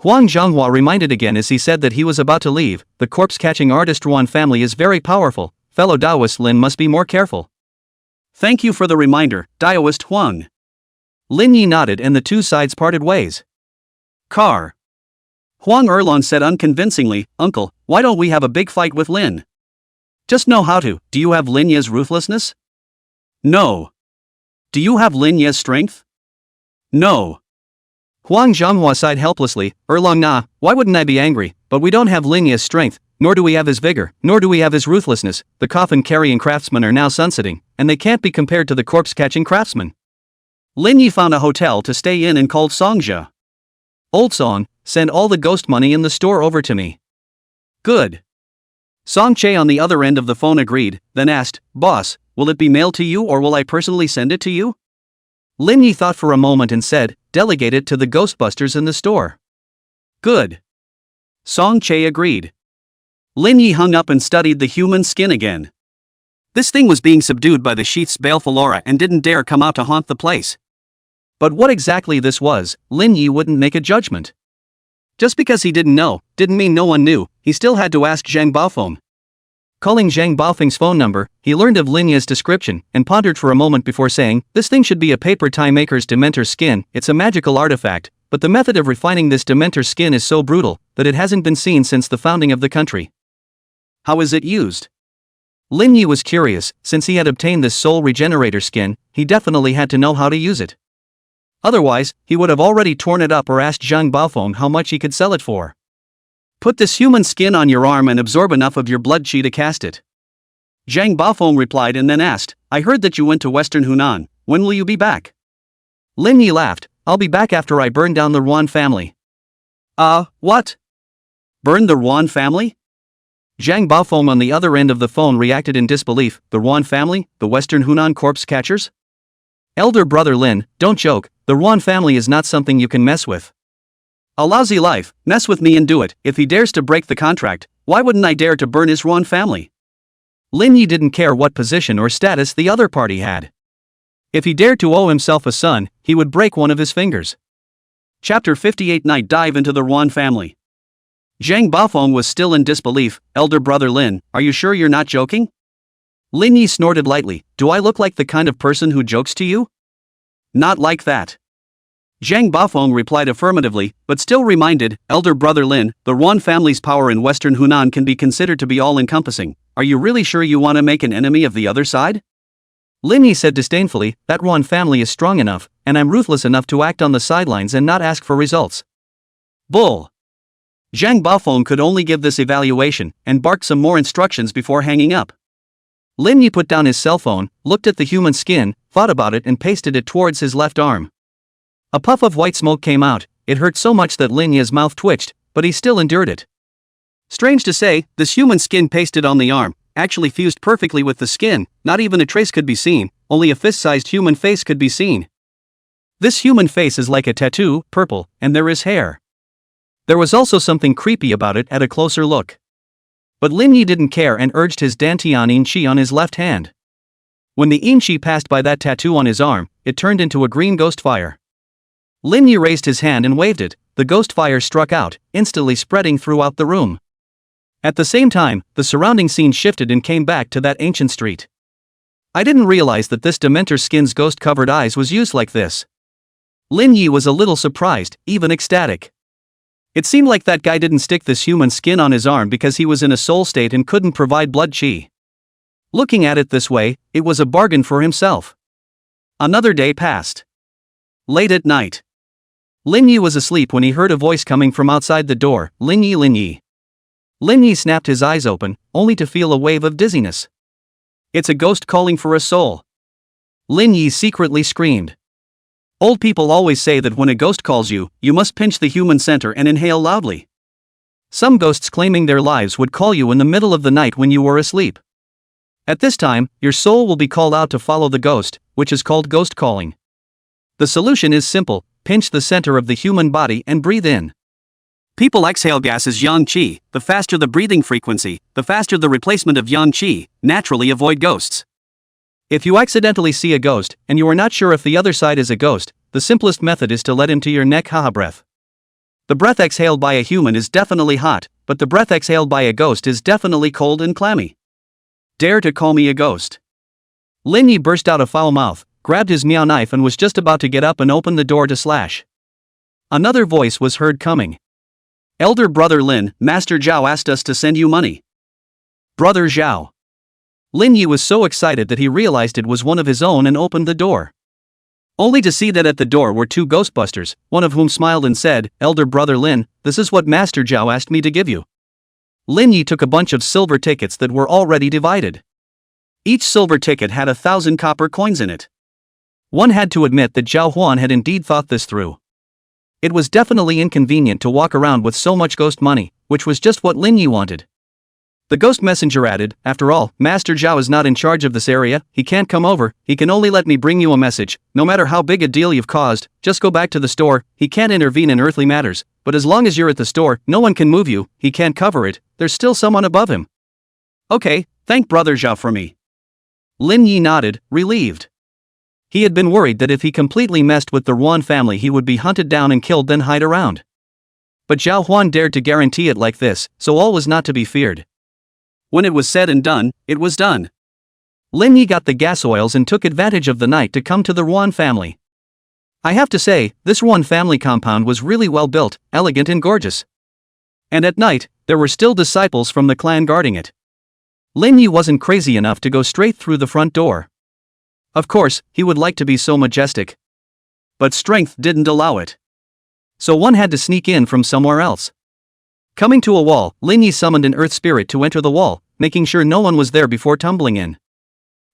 Huang Zhonghua reminded again as he said that he was about to leave. The corpse-catching artist Ruan family is very powerful. Fellow Daoist Lin must be more careful. Thank you for the reminder, Daoist Huang. Lin Yi nodded and the two sides parted ways. Car. Huang Erlong said unconvincingly, Uncle, why don't we have a big fight with Lin? Just know how to. Do you have Lin Ye's ruthlessness? No. Do you have Lin Ye's strength? No. Huang Zhonghua sighed helplessly. Erlong nah, why wouldn't I be angry? But we don't have Lin Ye's strength, nor do we have his vigor, nor do we have his ruthlessness. The coffin-carrying craftsmen are now sunsetting, and they can't be compared to the corpse-catching craftsmen. Lin Yi found a hotel to stay in and called Songjia. Old Song, send all the ghost money in the store over to me. Good. Song Che on the other end of the phone agreed, then asked, Boss, will it be mailed to you or will I personally send it to you? Lin Yi thought for a moment and said, delegate it to the Ghostbusters in the store. Good. Song Che agreed. Lin Yi hung up and studied the human skin again. This thing was being subdued by the sheath's baleful aura and didn't dare come out to haunt the place. But what exactly this was, Lin Yi wouldn't make a judgment. Just because he didn't know, didn't mean no one knew. He still had to ask Zhang Baofeng. Calling Zhang Baofeng's phone number, he learned of Lin Yi's description and pondered for a moment before saying, this thing should be a paper tie maker's Dementor skin. It's a magical artifact, but the method of refining this Dementor skin is so brutal that it hasn't been seen since the founding of the country. How is it used? Lin Yi was curious. Since he had obtained this soul regenerator skin, he definitely had to know how to use it. Otherwise, he would have already torn it up or asked Zhang Baofeng how much he could sell it for. Put this human skin on your arm and absorb enough of your blood qi to cast it. Zhang Baofeng replied and then asked, I heard that you went to Western Hunan, when will you be back? Lin Yi laughed, I'll be back after I burn down the Ruan family. What? Burn the Ruan family? Zhang Baofeng on the other end of the phone reacted in disbelief. The Ruan family, the Western Hunan corpse catchers? Elder brother Lin, don't joke, the Ruan family is not something you can mess with. A lousy life, mess with me and do it. If he dares to break the contract, why wouldn't I dare to burn his Ruan family? Lin Yi didn't care what position or status the other party had. If he dared to owe himself a son, he would break one of his fingers. Chapter 58 Night Dive into the Ruan family. Zhang Baofeng was still in disbelief. Elder brother Lin, are you sure you're not joking? Lin Yi snorted lightly, do I look like the kind of person who jokes to you? Not like that. Zhang Baofeng replied affirmatively, but still reminded, Elder brother Lin, the Ruan family's power in Western Hunan can be considered to be all-encompassing. Are you really sure you want to make an enemy of the other side? Lin Yi said disdainfully, that Ruan family is strong enough, and I'm ruthless enough to act on the sidelines and not ask for results. Bull. Zhang Baofeng could only give this evaluation, and barked some more instructions before hanging up. Lin Yi put down his cell phone, looked at the human skin, thought about it and pasted it towards his left arm. A puff of white smoke came out. It hurt so much that Lin Yi's mouth twitched, but he still endured it. Strange to say, this human skin pasted on the arm actually fused perfectly with the skin. Not even a trace could be seen, only a fist-sized human face could be seen. This human face is like a tattoo, purple, and there is hair. There was also something creepy about it at a closer look. But Lin Yi didn't care and urged his Dantian Yin Qi on his left hand. When the Yin Qi passed by that tattoo on his arm, it turned into a green ghost fire. Lin Yi raised his hand and waved it. The ghost fire struck out, instantly spreading throughout the room. At the same time, the surrounding scene shifted and came back to that ancient street. I didn't realize that this Dementor skin's ghost-covered eyes was used like this. Lin Yi was a little surprised, even ecstatic. It seemed like that guy didn't stick this human skin on his arm because he was in a soul state and couldn't provide blood qi. Looking at it this way, it was a bargain for himself. Another day passed. Late at night. Lin Yi was asleep when he heard a voice coming from outside the door, Lin Yi, Lin Yi. Lin Yi snapped his eyes open, only to feel a wave of dizziness. It's a ghost calling for a soul. Lin Yi secretly screamed. Old people always say that when a ghost calls you, you must pinch the human center and inhale loudly. Some ghosts claiming their lives would call you in the middle of the night when you were asleep. At this time, your soul will be called out to follow the ghost, which is called ghost calling. The solution is simple, pinch the center of the human body and breathe in. People exhale gases yang qi. The faster the breathing frequency, the faster the replacement of yang qi. Naturally avoid ghosts. If you accidentally see a ghost, and you are not sure if the other side is a ghost, the simplest method is to let into your neck haha breath. The breath exhaled by a human is definitely hot, but the breath exhaled by a ghost is definitely cold and clammy. Dare to call me a ghost. Lin Yi burst out a foul mouth, grabbed his meow knife and was just about to get up and open the door to slash. Another voice was heard coming. Elder brother Lin, Master Zhao asked us to send you money. Brother Zhao. Lin Yi was so excited that he realized it was one of his own and opened the door. Only to see that at the door were two ghostbusters, one of whom smiled and said, Elder brother Lin, this is what Master Zhao asked me to give you. Lin Yi took a bunch of silver tickets that were already divided. Each silver ticket had 1,000 copper coins in it. One had to admit that Zhao Huan had indeed thought this through. It was definitely inconvenient to walk around with so much ghost money, which was just what Lin Yi wanted. The ghost messenger added, after all, Master Zhao is not in charge of this area, he can't come over, he can only let me bring you a message. No matter how big a deal you've caused, just go back to the store. He can't intervene in earthly matters, but as long as you're at the store, no one can move you, he can't cover it, there's still someone above him. Okay, thank Brother Zhao for me. Lin Yi nodded, relieved. He had been worried that if he completely messed with the Ruan family he would be hunted down and killed then hide around. But Zhao Huan dared to guarantee it like this, so all was not to be feared. When it was said and done, it was done. Lin Yi got the gas oils and took advantage of the night to come to the Ruan family. I have to say, this Ruan family compound was really well built, elegant and gorgeous. And at night, there were still disciples from the clan guarding it. Lin Yi wasn't crazy enough to go straight through the front door. Of course, he would like to be so majestic. But strength didn't allow it. So one had to sneak in from somewhere else. Coming to a wall, Lin Yi summoned an earth spirit to enter the wall, making sure no one was there before tumbling in.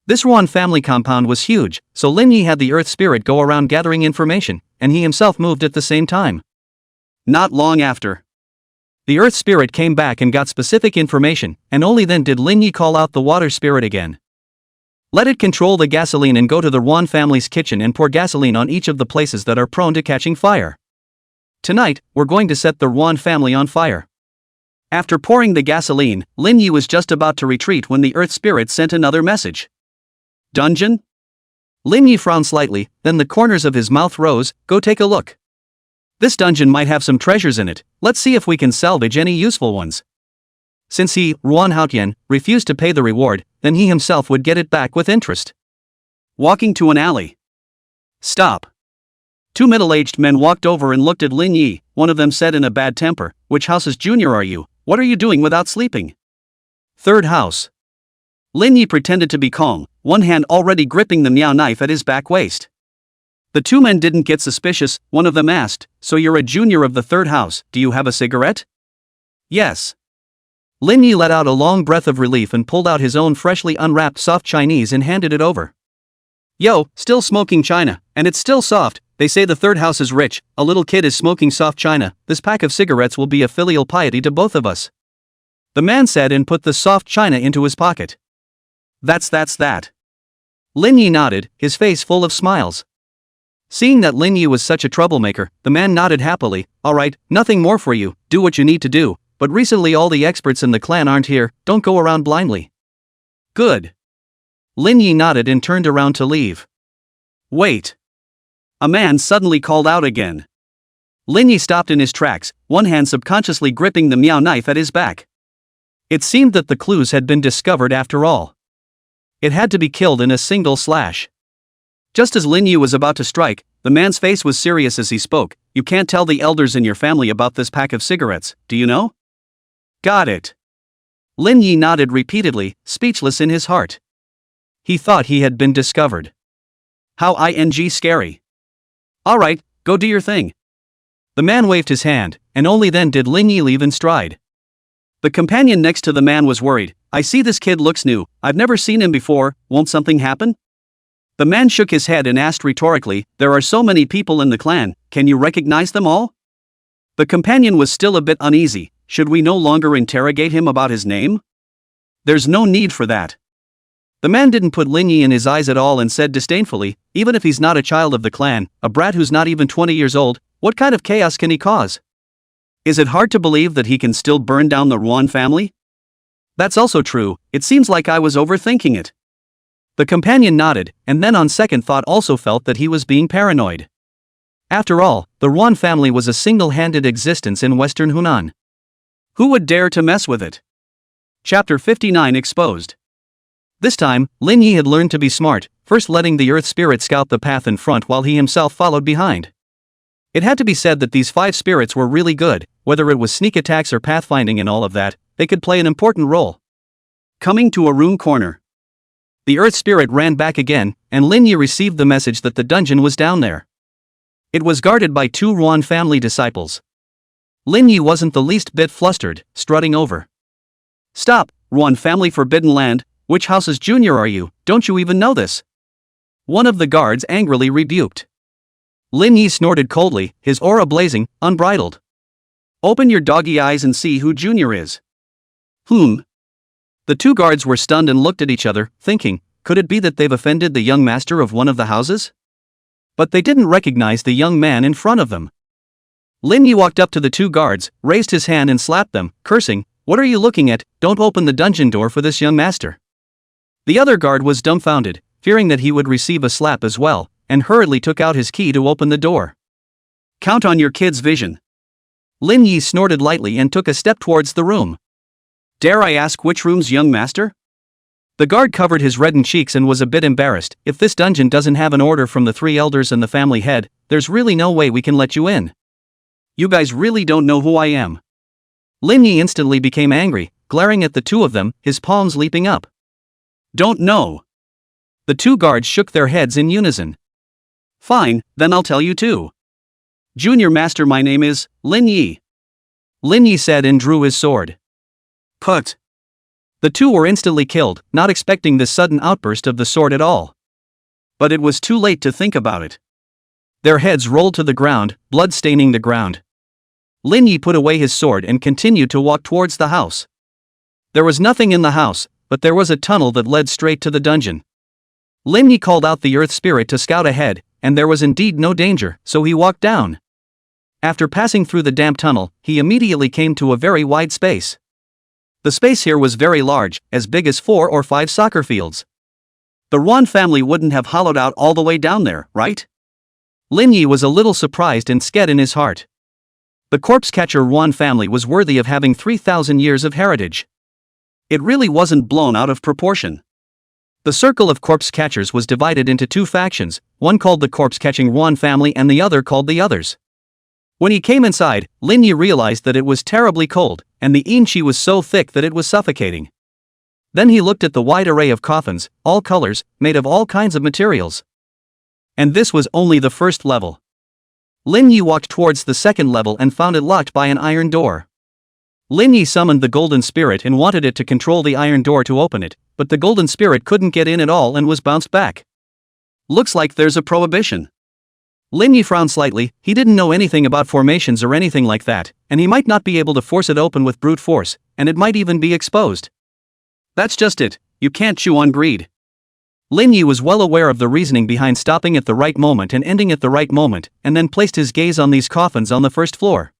This Ruan family compound was huge, so Lin Yi had the earth spirit go around gathering information, and he himself moved at the same time. Not long after, the earth spirit came back and got specific information, and only then did Lin Yi call out the water spirit again. Let it control the gasoline and go to the Ruan family's kitchen and pour gasoline on each of the places that are prone to catching fire. Tonight, we're going to set the Ruan family on fire. After pouring the gasoline, Lin Yi was just about to retreat when the earth spirit sent another message. Dungeon? Lin Yi frowned slightly, then the corners of his mouth rose. Go take a look. This dungeon might have some treasures in it, let's see if we can salvage any useful ones. Since he, He Haojie, refused to pay the reward, then he himself would get it back with interest. Walking to an alley. Stop. Two middle-aged men walked over and looked at Lin Yi. One of them said in a bad temper, "Which house's junior are you? What are you doing without sleeping?" Third house. Lin Yi pretended to be calm, one hand already gripping the Miao knife at his back waist. The two men didn't get suspicious. One of them asked, "So you're a junior of the third house, do you have a cigarette?" "Yes." Lin Yi let out a long breath of relief and pulled out his own freshly unwrapped soft Chinese and handed it over. "Yo, still smoking China, and it's still soft. They say the third house is rich, a little kid is smoking soft China, this pack of cigarettes will be a filial piety to both of us," the man said and put the soft China into his pocket. That's that. Lin Yi nodded, his face full of smiles. Seeing that Lin Yi was such a troublemaker, the man nodded happily. "Alright, nothing more for you, do what you need to do, but recently all the experts in the clan aren't here, don't go around blindly." "Good." Lin Yi nodded and turned around to leave. "Wait." A man suddenly called out again. Lin Yi stopped in his tracks, one hand subconsciously gripping the Miao knife at his back. It seemed that the clues had been discovered after all. It had to be killed in a single slash. Just as Lin Yi was about to strike, the man's face was serious as he spoke. "You can't tell the elders in your family about this pack of cigarettes, do you know?" "Got it." Lin Yi nodded repeatedly, speechless in his heart. He thought he had been discovered. How scary. "Alright, go do your thing." The man waved his hand, and only then did Lin Yi leave in stride. The companion next to the man was worried. "I see this kid looks new, I've never seen him before, won't something happen?" The man shook his head and asked rhetorically, "There are so many people in the clan, can you recognize them all?" The companion was still a bit uneasy. Should we no longer interrogate him about his name? "There's no need for that." The man didn't put Lin Yi in his eyes at all and said disdainfully, "Even if he's not a child of the clan, a brat who's not even 20 years old, what kind of chaos can he cause? Is it hard to believe that he can still burn down the Ruan family?" "That's also true, it seems like I was overthinking it." The companion nodded, and then on second thought also felt that he was being paranoid. After all, the Ruan family was a single-handed existence in western Hunan. Who would dare to mess with it? Chapter 59 Exposed. This time, Lin Yi had learned to be smart, first letting the earth spirit scout the path in front while he himself followed behind. It had to be said that these 5 spirits were really good, whether it was sneak attacks or pathfinding and all of that, they could play an important role. Coming to a room corner. The earth spirit ran back again, and Lin Yi received the message that the dungeon was down there. It was guarded by 2 Ruan family disciples. Lin Yi wasn't the least bit flustered, strutting over. "Stop, Ruan family forbidden land, which house's junior are you, don't you even know this?" One of the guards angrily rebuked. Lin Yi snorted coldly, his aura blazing, unbridled. "Open your doggy eyes and see who junior is." The 2 guards were stunned and looked at each other, thinking, could it be that they've offended the young master of one of the houses? But they didn't recognize the young man in front of them. Lin Yi walked up to the 2 guards, raised his hand and slapped them, cursing, "What are you looking at? Don't open the dungeon door for this young master." The other guard was dumbfounded, fearing that he would receive a slap as well, and hurriedly took out his key to open the door. "Count on your kid's vision." Lin Yi snorted lightly and took a step towards the room. "Dare I ask which room's young master?" The guard covered his reddened cheeks and was a bit embarrassed. "If this dungeon doesn't have an order from the 3 elders and the family head, there's really no way we can let you in. You guys really don't know who I am." Lin Yi instantly became angry, glaring at the two of them, his palms leaping up. Don't know. The two guards shook their heads in unison. Fine, then I'll tell you too. Junior Master, my name is Lin Yi. Lin Yi said and drew his sword. Put. The two were instantly killed, not expecting this sudden outburst of the sword at all. But it was too late to think about it. Their heads rolled to the ground, blood staining the ground. Lin Yi put away his sword and continued to walk towards the house. There was nothing in the house, but there was a tunnel that led straight to the dungeon. Lin Yi called out the earth spirit to scout ahead, and there was indeed no danger, so he walked down. After passing through the damp tunnel, he immediately came to a very wide space. The space here was very large, as big as 4 or 5 soccer fields. The Ruan family wouldn't have hollowed out all the way down there, right? Lin Yi was a little surprised and scared in his heart. The corpse catcher Ruan family was worthy of having 3,000 years of heritage. It really wasn't blown out of proportion. The circle of corpse catchers was divided into 2 factions, one called the corpse catching Ruan family and the other called the others. When he came inside, Lin Yi realized that it was terribly cold, and the inchi was so thick that it was suffocating. Then he looked at the wide array of coffins, all colors, made of all kinds of materials. And this was only the first level. Lin Yi walked towards the second level and found it locked by an iron door. Lin Yi summoned the golden spirit and wanted it to control the iron door to open it, but the golden spirit couldn't get in at all and was bounced back. Looks like there's a prohibition. Lin Yi frowned slightly. He didn't know anything about formations or anything like that, and he might not be able to force it open with brute force, and it might even be exposed. That's just it, you can't chew on greed. Lin Yi was well aware of the reasoning behind stopping at the right moment and ending at the right moment, and then placed his gaze on these coffins on the first floor.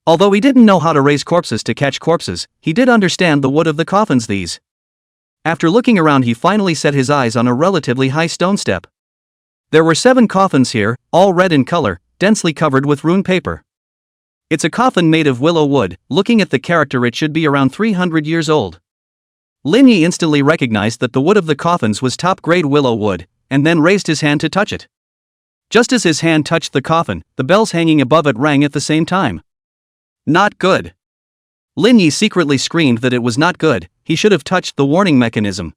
Although he didn't know how to raise corpses to catch corpses, he did understand the wood of the coffins these. After looking around, he finally set his eyes on a relatively high stone step. There were 7 coffins here, all red in color, densely covered with rune paper. It's a coffin made of willow wood. Looking at the character, it should be around 300 years old. Lin Yi instantly recognized that the wood of the coffins was top-grade willow wood, and then raised his hand to touch it. Just as his hand touched the coffin, the bells hanging above it rang at the same time. Not good. Lin Yi secretly screamed that it was not good. He should have touched the warning mechanism.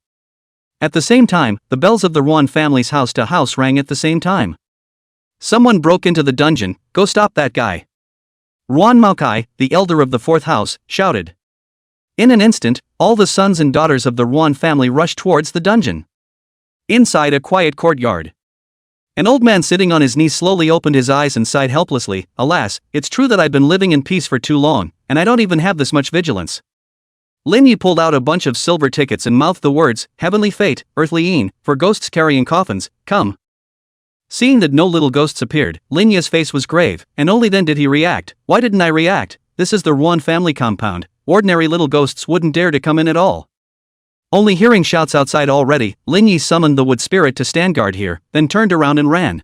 At the same time, the bells of the Ruan family's house to house rang at the same time. Someone broke into the dungeon. Go stop that guy. Ruan Macau, the elder of the 4th house, shouted. In an instant, all the sons and daughters of the Ruan family rushed towards the dungeon. Inside a quiet courtyard, an old man sitting on his knees slowly opened his eyes and sighed helplessly. Alas, it's true that I've been living in peace for too long, and I don't even have this much vigilance. Lin Yi pulled out a bunch of silver tickets and mouthed the words, heavenly fate, earthly een, for ghosts carrying coffins, come. Seeing that no little ghosts appeared, Lin Yi's face was grave, and only then did he react. Why didn't I react? This is the Ruan family compound. Ordinary little ghosts wouldn't dare to come in at all. Only hearing shouts outside already, Lin Yi summoned the wood spirit to stand guard here, then turned around and ran.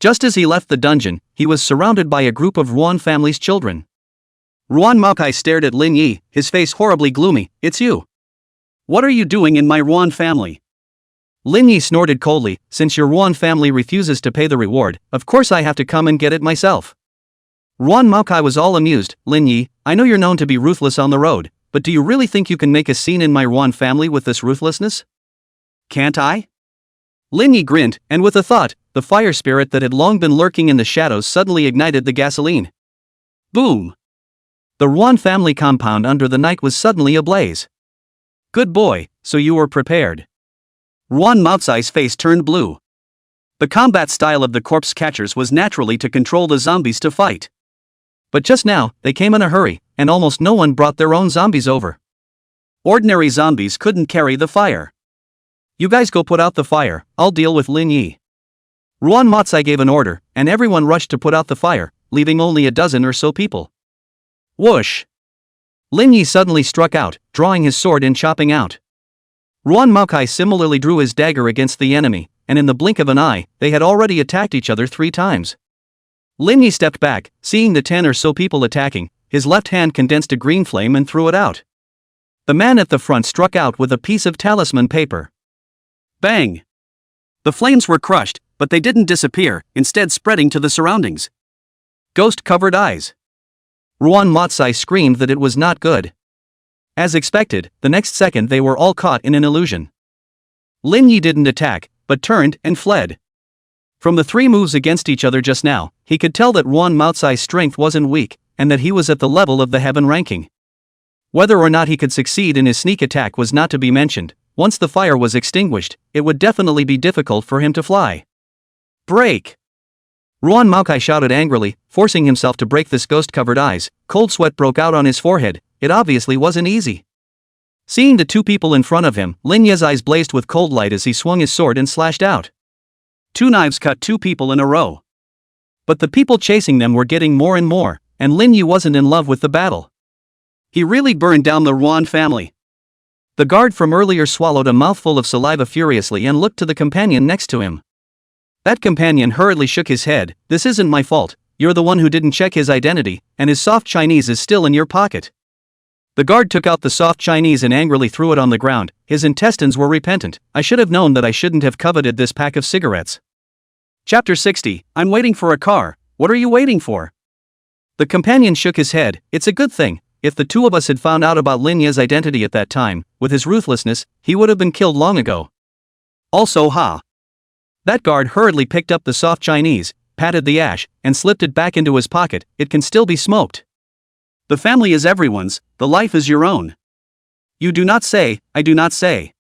Just as he left the dungeon, he was surrounded by a group of Ruan family's children. Ruan Macau stared at Lin Yi, his face horribly gloomy. It's you. What are you doing in my Ruan family? Lin Yi snorted coldly. Since your Ruan family refuses to pay the reward, of course I have to come and get it myself. Ruan Macau was all amused. Lin Yi, I know you're known to be ruthless on the road, but do you really think you can make a scene in my Ruan family with this ruthlessness? Can't I? Lin Yi grinned, and with a thought, the fire spirit that had long been lurking in the shadows suddenly ignited the gasoline. Boom! The Ruan family compound under the night was suddenly ablaze. Good boy, so you were prepared. Ruan Macau's face turned blue. The combat style of the corpse catchers was naturally to control the zombies to fight. But just now, they came in a hurry, and almost no one brought their own zombies over. Ordinary zombies couldn't carry the fire. You guys go put out the fire, I'll deal with Lin Yi. Ruan Macau gave an order, and everyone rushed to put out the fire, leaving only a dozen or so people. Whoosh! Lin Yi suddenly struck out, drawing his sword and chopping out. Ruan Macau similarly drew his dagger against the enemy, and in the blink of an eye, they had already attacked each other 3 times. Lin Yi stepped back, seeing the 10 or so people attacking. His left hand condensed a green flame and threw it out. The man at the front struck out with a piece of talisman paper. Bang! The flames were crushed, but they didn't disappear, instead spreading to the surroundings. Ghost-covered eyes. Ruan Motsai screamed that it was not good. As expected, the next second they were all caught in an illusion. Lin Yi didn't attack, but turned and fled. From the 3 moves against each other just now, he could tell that Ruan Motsai's strength wasn't weak, and that he was at the level of the heaven ranking. Whether or not he could succeed in his sneak attack was not to be mentioned. Once the fire was extinguished, it would definitely be difficult for him to fly. Break! Ruan Maokai shouted angrily, forcing himself to break this ghost-covered eyes. Cold sweat broke out on his forehead. It obviously wasn't easy. Seeing the 2 people in front of him, Lin Ye's eyes blazed with cold light as he swung his sword and slashed out. 2 knives cut 2 people in a row. But the people chasing them were getting more and more, and Lin Yi wasn't in love with the battle. He really burned down the Ruan family. The guard from earlier swallowed a mouthful of saliva furiously and looked to the companion next to him. That companion hurriedly shook his head. This isn't my fault, you're the one who didn't check his identity, and his soft Chinese is still in your pocket. The guard took out the soft Chinese and angrily threw it on the ground. His intestines were repentant. I should have known that I shouldn't have coveted this pack of cigarettes. Chapter 60, I'm waiting for a car. What are you waiting for? The companion shook his head. It's a good thing. If the 2 of us had found out about Lin Ye's identity at that time, with his ruthlessness, he would have been killed long ago. Also ha! That guard hurriedly picked up the soft Chinese, patted the ash, and slipped it back into his pocket. It can still be smoked. The family is everyone's, the life is your own. You do not say, I do not say.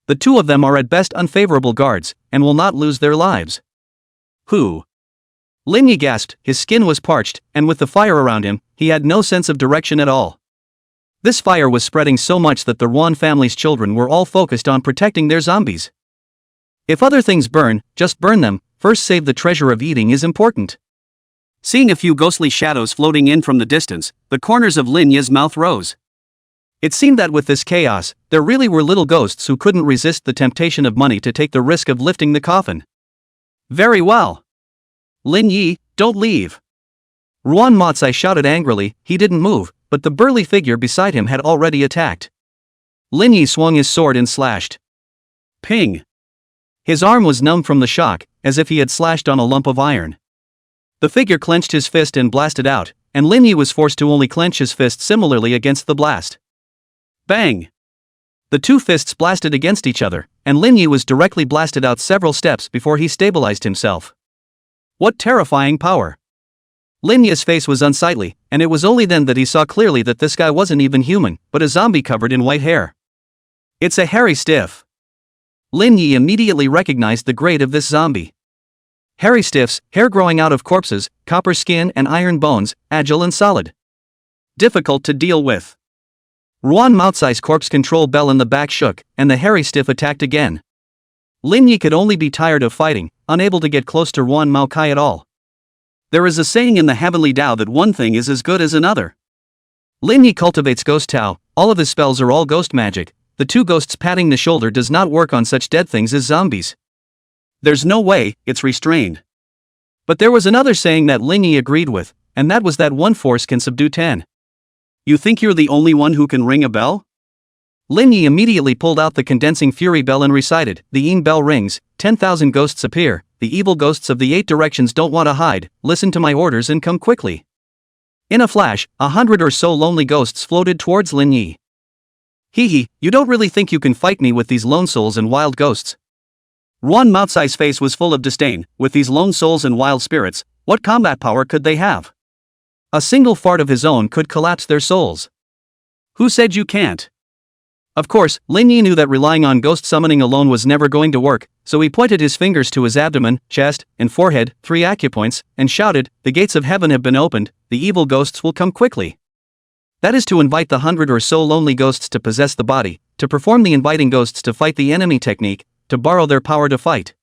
The 2 of them are at best unfavorable guards, and will not lose their lives. Who? Lin Yi gasped, his skin was parched, and with the fire around him, he had no sense of direction at all. This fire was spreading so much that the Ruan family's children were all focused on protecting their zombies. If other things burn, just burn them, first save the treasure of eating is important. Seeing a few ghostly shadows floating in from the distance, the corners of Lin Yi's mouth rose. It seemed that with this chaos, there really were little ghosts who couldn't resist the temptation of money to take the risk of lifting the coffin. Very well. Lin Yi, don't leave. Ruan Motsai shouted angrily. He didn't move, but the burly figure beside him had already attacked. Lin Yi swung his sword and slashed. Ping! His arm was numb from the shock, as if he had slashed on a lump of iron. The figure clenched his fist and blasted out, and Lin Yi was forced to only clench his fist similarly against the blast. Bang! The 2 fists blasted against each other, and Lin Yi was directly blasted out several steps before he stabilized himself. What terrifying power! Lin Yi's face was unsightly, and it was only then that he saw clearly that this guy wasn't even human, but a zombie covered in white hair. It's a hairy stiff. Lin Yi immediately recognized the grade of this zombie. Hairy stiffs, hair growing out of corpses, copper skin and iron bones, agile and solid. Difficult to deal with. Ruan Motsai's corpse control bell in the back shook, and the hairy stiff attacked again. Lin Yi could only be tired of fighting, unable to get close to Ruan Maokai at all. There is a saying in the Heavenly Tao that one thing is as good as another. Lin Yi cultivates Ghost Tao, all of his spells are all ghost magic. The 2 ghosts patting the shoulder does not work on such dead things as zombies. There's no way, it's restrained. But there was another saying that Lin Yi agreed with, and that was that one force can subdue 10. You think you're the only one who can ring a bell? Lin Yi immediately pulled out the condensing fury bell and recited, the Yin bell rings, 10,000 ghosts appear, the evil ghosts of the 8 directions don't want to hide, listen to my orders and come quickly. In a flash, 100 or so lonely ghosts floated towards Lin Yi. Hee, you don't really think you can fight me with these lone souls and wild ghosts? Ruan Motsai's face was full of disdain. With these lone souls and wild spirits, what combat power could they have? A single fart of his own could collapse their souls. Who said you can't? Of course, Lin Yi knew that relying on ghost summoning alone was never going to work, so he pointed his fingers to his abdomen, chest, and forehead, 3 acupoints, and shouted, the gates of heaven have been opened, the evil ghosts will come quickly. That is to invite the 100 or so lonely ghosts to possess the body, to perform the inviting ghosts to fight the enemy technique, to borrow their power to fight.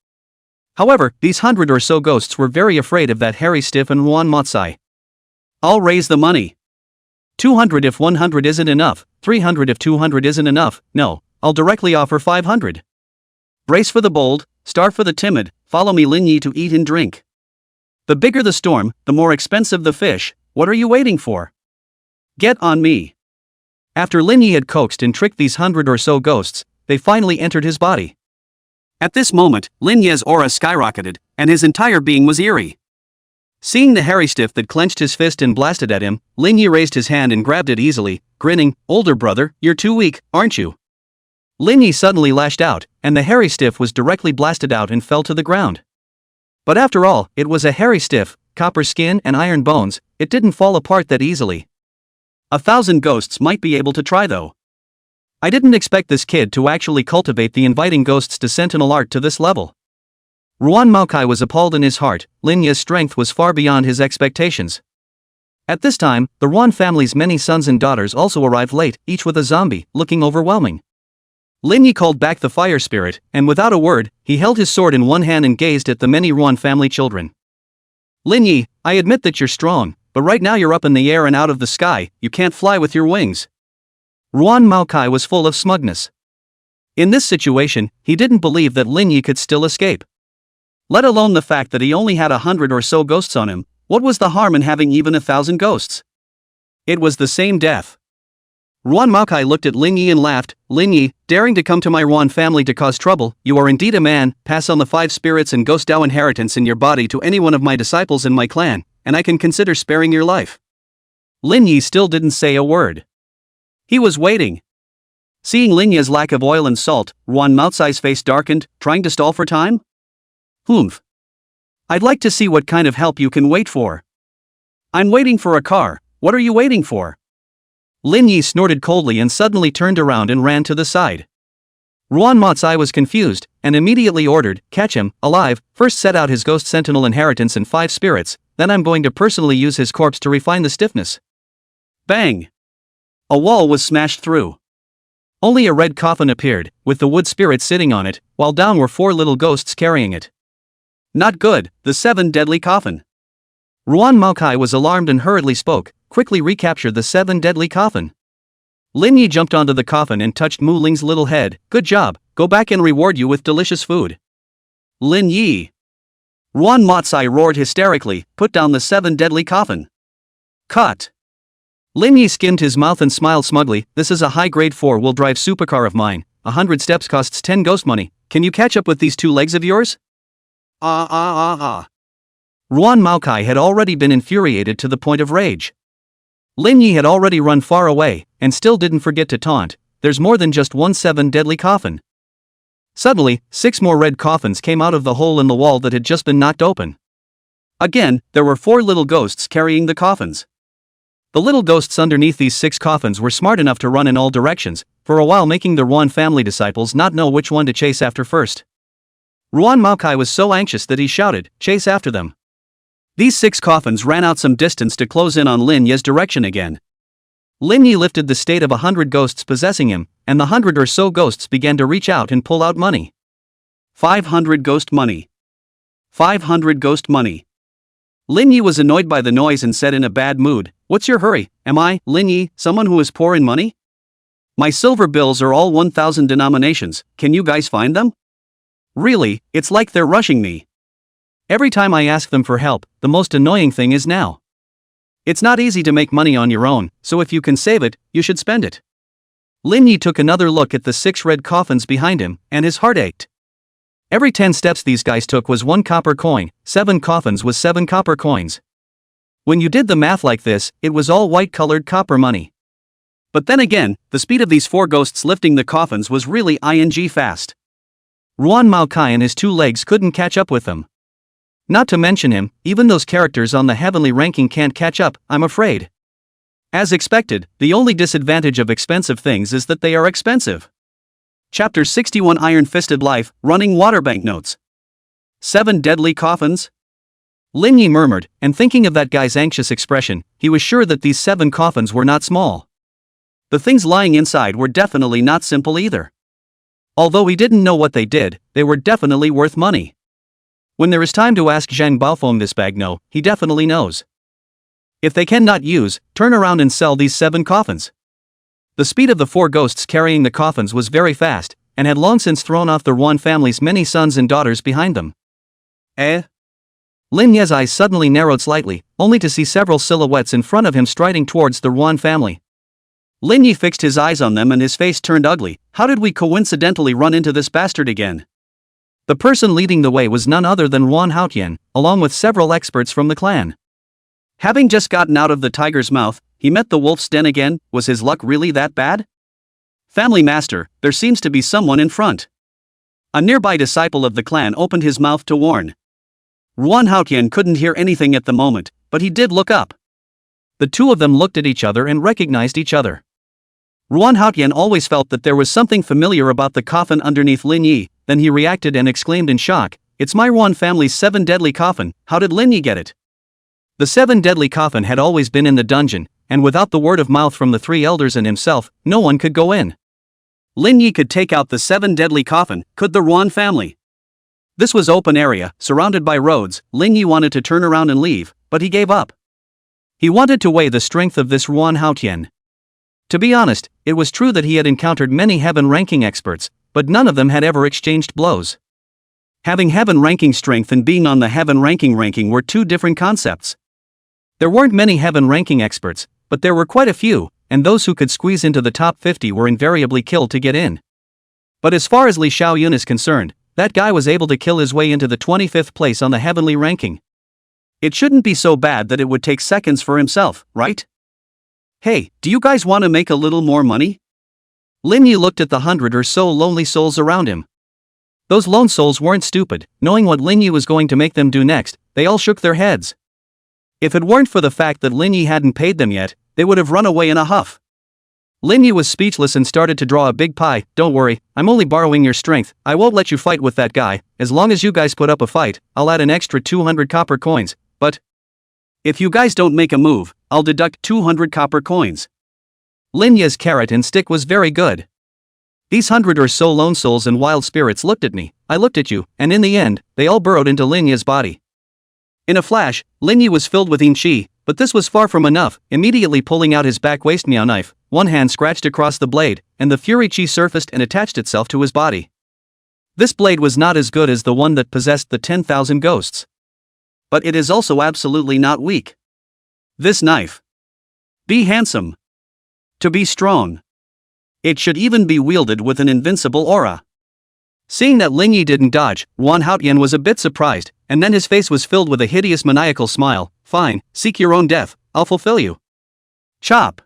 However, these 100 or so ghosts were very afraid of that hairy stiff and Ruan Motsai. I'll raise the money. 200 if 100 isn't enough, 300 if 200 isn't enough, no, I'll directly offer 500. Brace for the bold, starve for the timid, follow me Lin Yi to eat and drink. The bigger the storm, the more expensive the fish, what are you waiting for? Get on me. After Lin Yi had coaxed and tricked these 100 or so ghosts, they finally entered his body. At this moment, Lin Ye's aura skyrocketed, and his entire being was eerie. Seeing the hairy stiff that clenched his fist and blasted at him, Lin Yi raised his hand and grabbed it easily, grinning, "Older brother, you're too weak, aren't you?" Lin Yi suddenly lashed out, and the hairy stiff was directly blasted out and fell to the ground. But after all, it was a hairy stiff, copper skin and iron bones, it didn't fall apart that easily. 1,000 ghosts might be able to try though. I didn't expect this kid to actually cultivate the inviting ghosts to sentinel art to this level. Ruan Maokai was appalled in his heart. Lin Yi's strength was far beyond his expectations. At this time, the Ruan family's many sons and daughters also arrived late, each with a zombie, looking overwhelming. Lin Yi called back the fire spirit, and without a word, he held his sword in one hand and gazed at the many Ruan family children. "Lin Yi, I admit that you're strong, but right now you're up in the air and out of the sky, you can't fly with your wings." Ruan Maokai was full of smugness. In this situation, he didn't believe that Lin Yi could still escape. Let alone the fact that he only had 100 or so ghosts on him. What was the harm in having even 1,000 ghosts? It was the same death. Ruan Maokai looked at Lin Yi and laughed. "Lin Yi, daring to come to my Ruan family to cause trouble, you are indeed a man. Pass on the 5 spirits and ghost Dao inheritance in your body to any one of my disciples in my clan, and I can consider sparing your life." Lin Yi still didn't say a word. He was waiting. Seeing Lin Yi's lack of oil and salt, Ruan Maokai's face darkened, trying to stall for time? "Humph. I'd like to see what kind of help you can wait for." "I'm waiting for a car, what are you waiting for?" Lin Yi snorted coldly and suddenly turned around and ran to the side. Ruan Maokai was confused, and immediately ordered, "Catch him, alive, first set out his ghost sentinel inheritance and 5 spirits, then I'm going to personally use his corpse to refine the stiffness." Bang! A wall was smashed through. Only a red coffin appeared, with the wood spirit sitting on it, while down were 4 little ghosts carrying it. Not good, the 7 deadly coffin. Ruan Maokai was alarmed and hurriedly spoke, "Quickly recapture the 7 deadly coffin." Lin Yi jumped onto the coffin and touched Mu Ling's little head. "Good job, go back and reward you with delicious food." "Lin Yi!" Ruan Maokai roared hysterically, "Put down the 7 deadly coffin." Cut! Lin Yi skimmed his mouth and smiled smugly. "This is a high-grade 4-wheel drive supercar of mine. 100 steps costs 10 ghost money. Can you catch up with these 2 legs of yours?" Ruan Maokai had already been infuriated to the point of rage. Lin Yi had already run far away, and still didn't forget to taunt, "There's more than just one 7 deadly coffin." Suddenly, 6 more red coffins came out of the hole in the wall that had just been knocked open. Again, there were 4 little ghosts carrying the coffins. The little ghosts underneath these 6 coffins were smart enough to run in all directions, for a while making the Ruan family disciples not know which one to chase after first. Ruan Maokai was so anxious that he shouted, "Chase after them." These 6 coffins ran out some distance to close in on Lin Yi's direction again. Lin Yi lifted the state of 100 ghosts possessing him, and the 100 or so ghosts began to reach out and pull out money. 500 ghost money. 500 ghost money. Lin Yi was annoyed by the noise and said in a bad mood, "What's your hurry? Am I, Lin Yi, someone who is poor in money? My silver bills are all 1,000 denominations, can you guys find them? Really, it's like they're rushing me. Every time I ask them for help, the most annoying thing is now. It's not easy to make money on your own, so if you can save it, you should spend it." Lin Yi took another look at the 6 red coffins behind him, and his heart ached. Every 10 steps these guys took was 1 copper coin, 7 coffins was 7 copper coins. When you did the math like this, it was all white-colored copper money. But then again, the speed of these 4 ghosts lifting the coffins was really fast. Ruan Maokai and his 2 legs couldn't catch up with them. Not to mention him, even those characters on the heavenly ranking can't catch up, I'm afraid. As expected, the only disadvantage of expensive things is that they are expensive. Chapter 61 Iron-Fisted Life, Running Water Banknotes. 7 deadly coffins? Lin Yi murmured, and thinking of that guy's anxious expression, he was sure that these 7 coffins were not small. The things lying inside were definitely not simple either. Although he didn't know what they did, they were definitely worth money. When there is time to ask Zhang Baofeng this bag, no, he definitely knows. If they cannot use, turn around and sell these 7 coffins. The speed of the 4 ghosts carrying the coffins was very fast, and had long since thrown off the Ruan family's many sons and daughters behind them. Lin Yi's eyes suddenly narrowed slightly, only to see several silhouettes in front of him striding towards the Ruan family. Lin Yi fixed his eyes on them and his face turned ugly. How did we coincidentally run into this bastard again? The person leading the way was none other than He Haojie, along with several experts from the clan. Having just gotten out of the tiger's mouth, he met the wolf's den again. Was his luck really that bad? Family master, there seems to be someone in front. A nearby disciple of the clan opened his mouth to warn. He Haojie couldn't hear anything at the moment, but he did look up. The two of them looked at each other and recognized each other. He Haojie always felt that there was something familiar about the coffin underneath Lin Yi. Then he reacted and exclaimed in shock, "It's my Ruan family's 7 deadly coffin. How did Lin Yi get it?" The 7 deadly coffin had always been in the dungeon, and without the word of mouth from the 3 elders and himself, no one could go in. Lin Yi could take out the 7 deadly coffin, could the Ruan family? This was open area, surrounded by roads. Lin Yi wanted to turn around and leave, but he gave up. He wanted to weigh the strength of this He Haojie. To be honest, it was true that he had encountered many heaven-ranking experts, but none of them had ever exchanged blows. Having heaven-ranking strength and being on the heaven-ranking ranking were 2 different concepts. There weren't many heaven-ranking experts, but there were quite a few, and those who could squeeze into the top 50 were invariably killed to get in. But as far as Li Xiaoyun is concerned, that guy was able to kill his way into the 25th place on the heavenly ranking. It shouldn't be so bad that it would take seconds for himself, right? Hey, do you guys want to make a little more money? Lin Yi looked at the 100 or so lonely souls around him. Those lone souls weren't stupid. Knowing what Lin Yi was going to make them do next, they all shook their heads. If it weren't for the fact that Lin Yi hadn't paid them yet, they would have run away in a huff. Lin Yi was speechless and started to draw a big pie. "Don't worry, I'm only borrowing your strength. I won't let you fight with that guy. As long as you guys put up a fight, I'll add an extra 200 copper coins. But if you guys don't make a move, I'll deduct 200 copper coins." Lin Yi's carrot and stick was very good. These 100 or so lone souls and wild spirits looked at me, I looked at you, and in the end, they all burrowed into Lin Yi's body. In a flash, Lin Yi was filled with yin qi, but this was far from enough. Immediately pulling out his back waist miao knife, one hand scratched across the blade, and the fury qi surfaced and attached itself to his body. This blade was not as good as the one that possessed the 10,000 ghosts. But it is also absolutely not weak. This knife. Be handsome. To be strong. It should even be wielded with an invincible aura. Seeing that Lin Yi didn't dodge, He Haojie was a bit surprised, and then his face was filled with a hideous maniacal smile. "Fine, seek your own death, I'll fulfill you." Chop.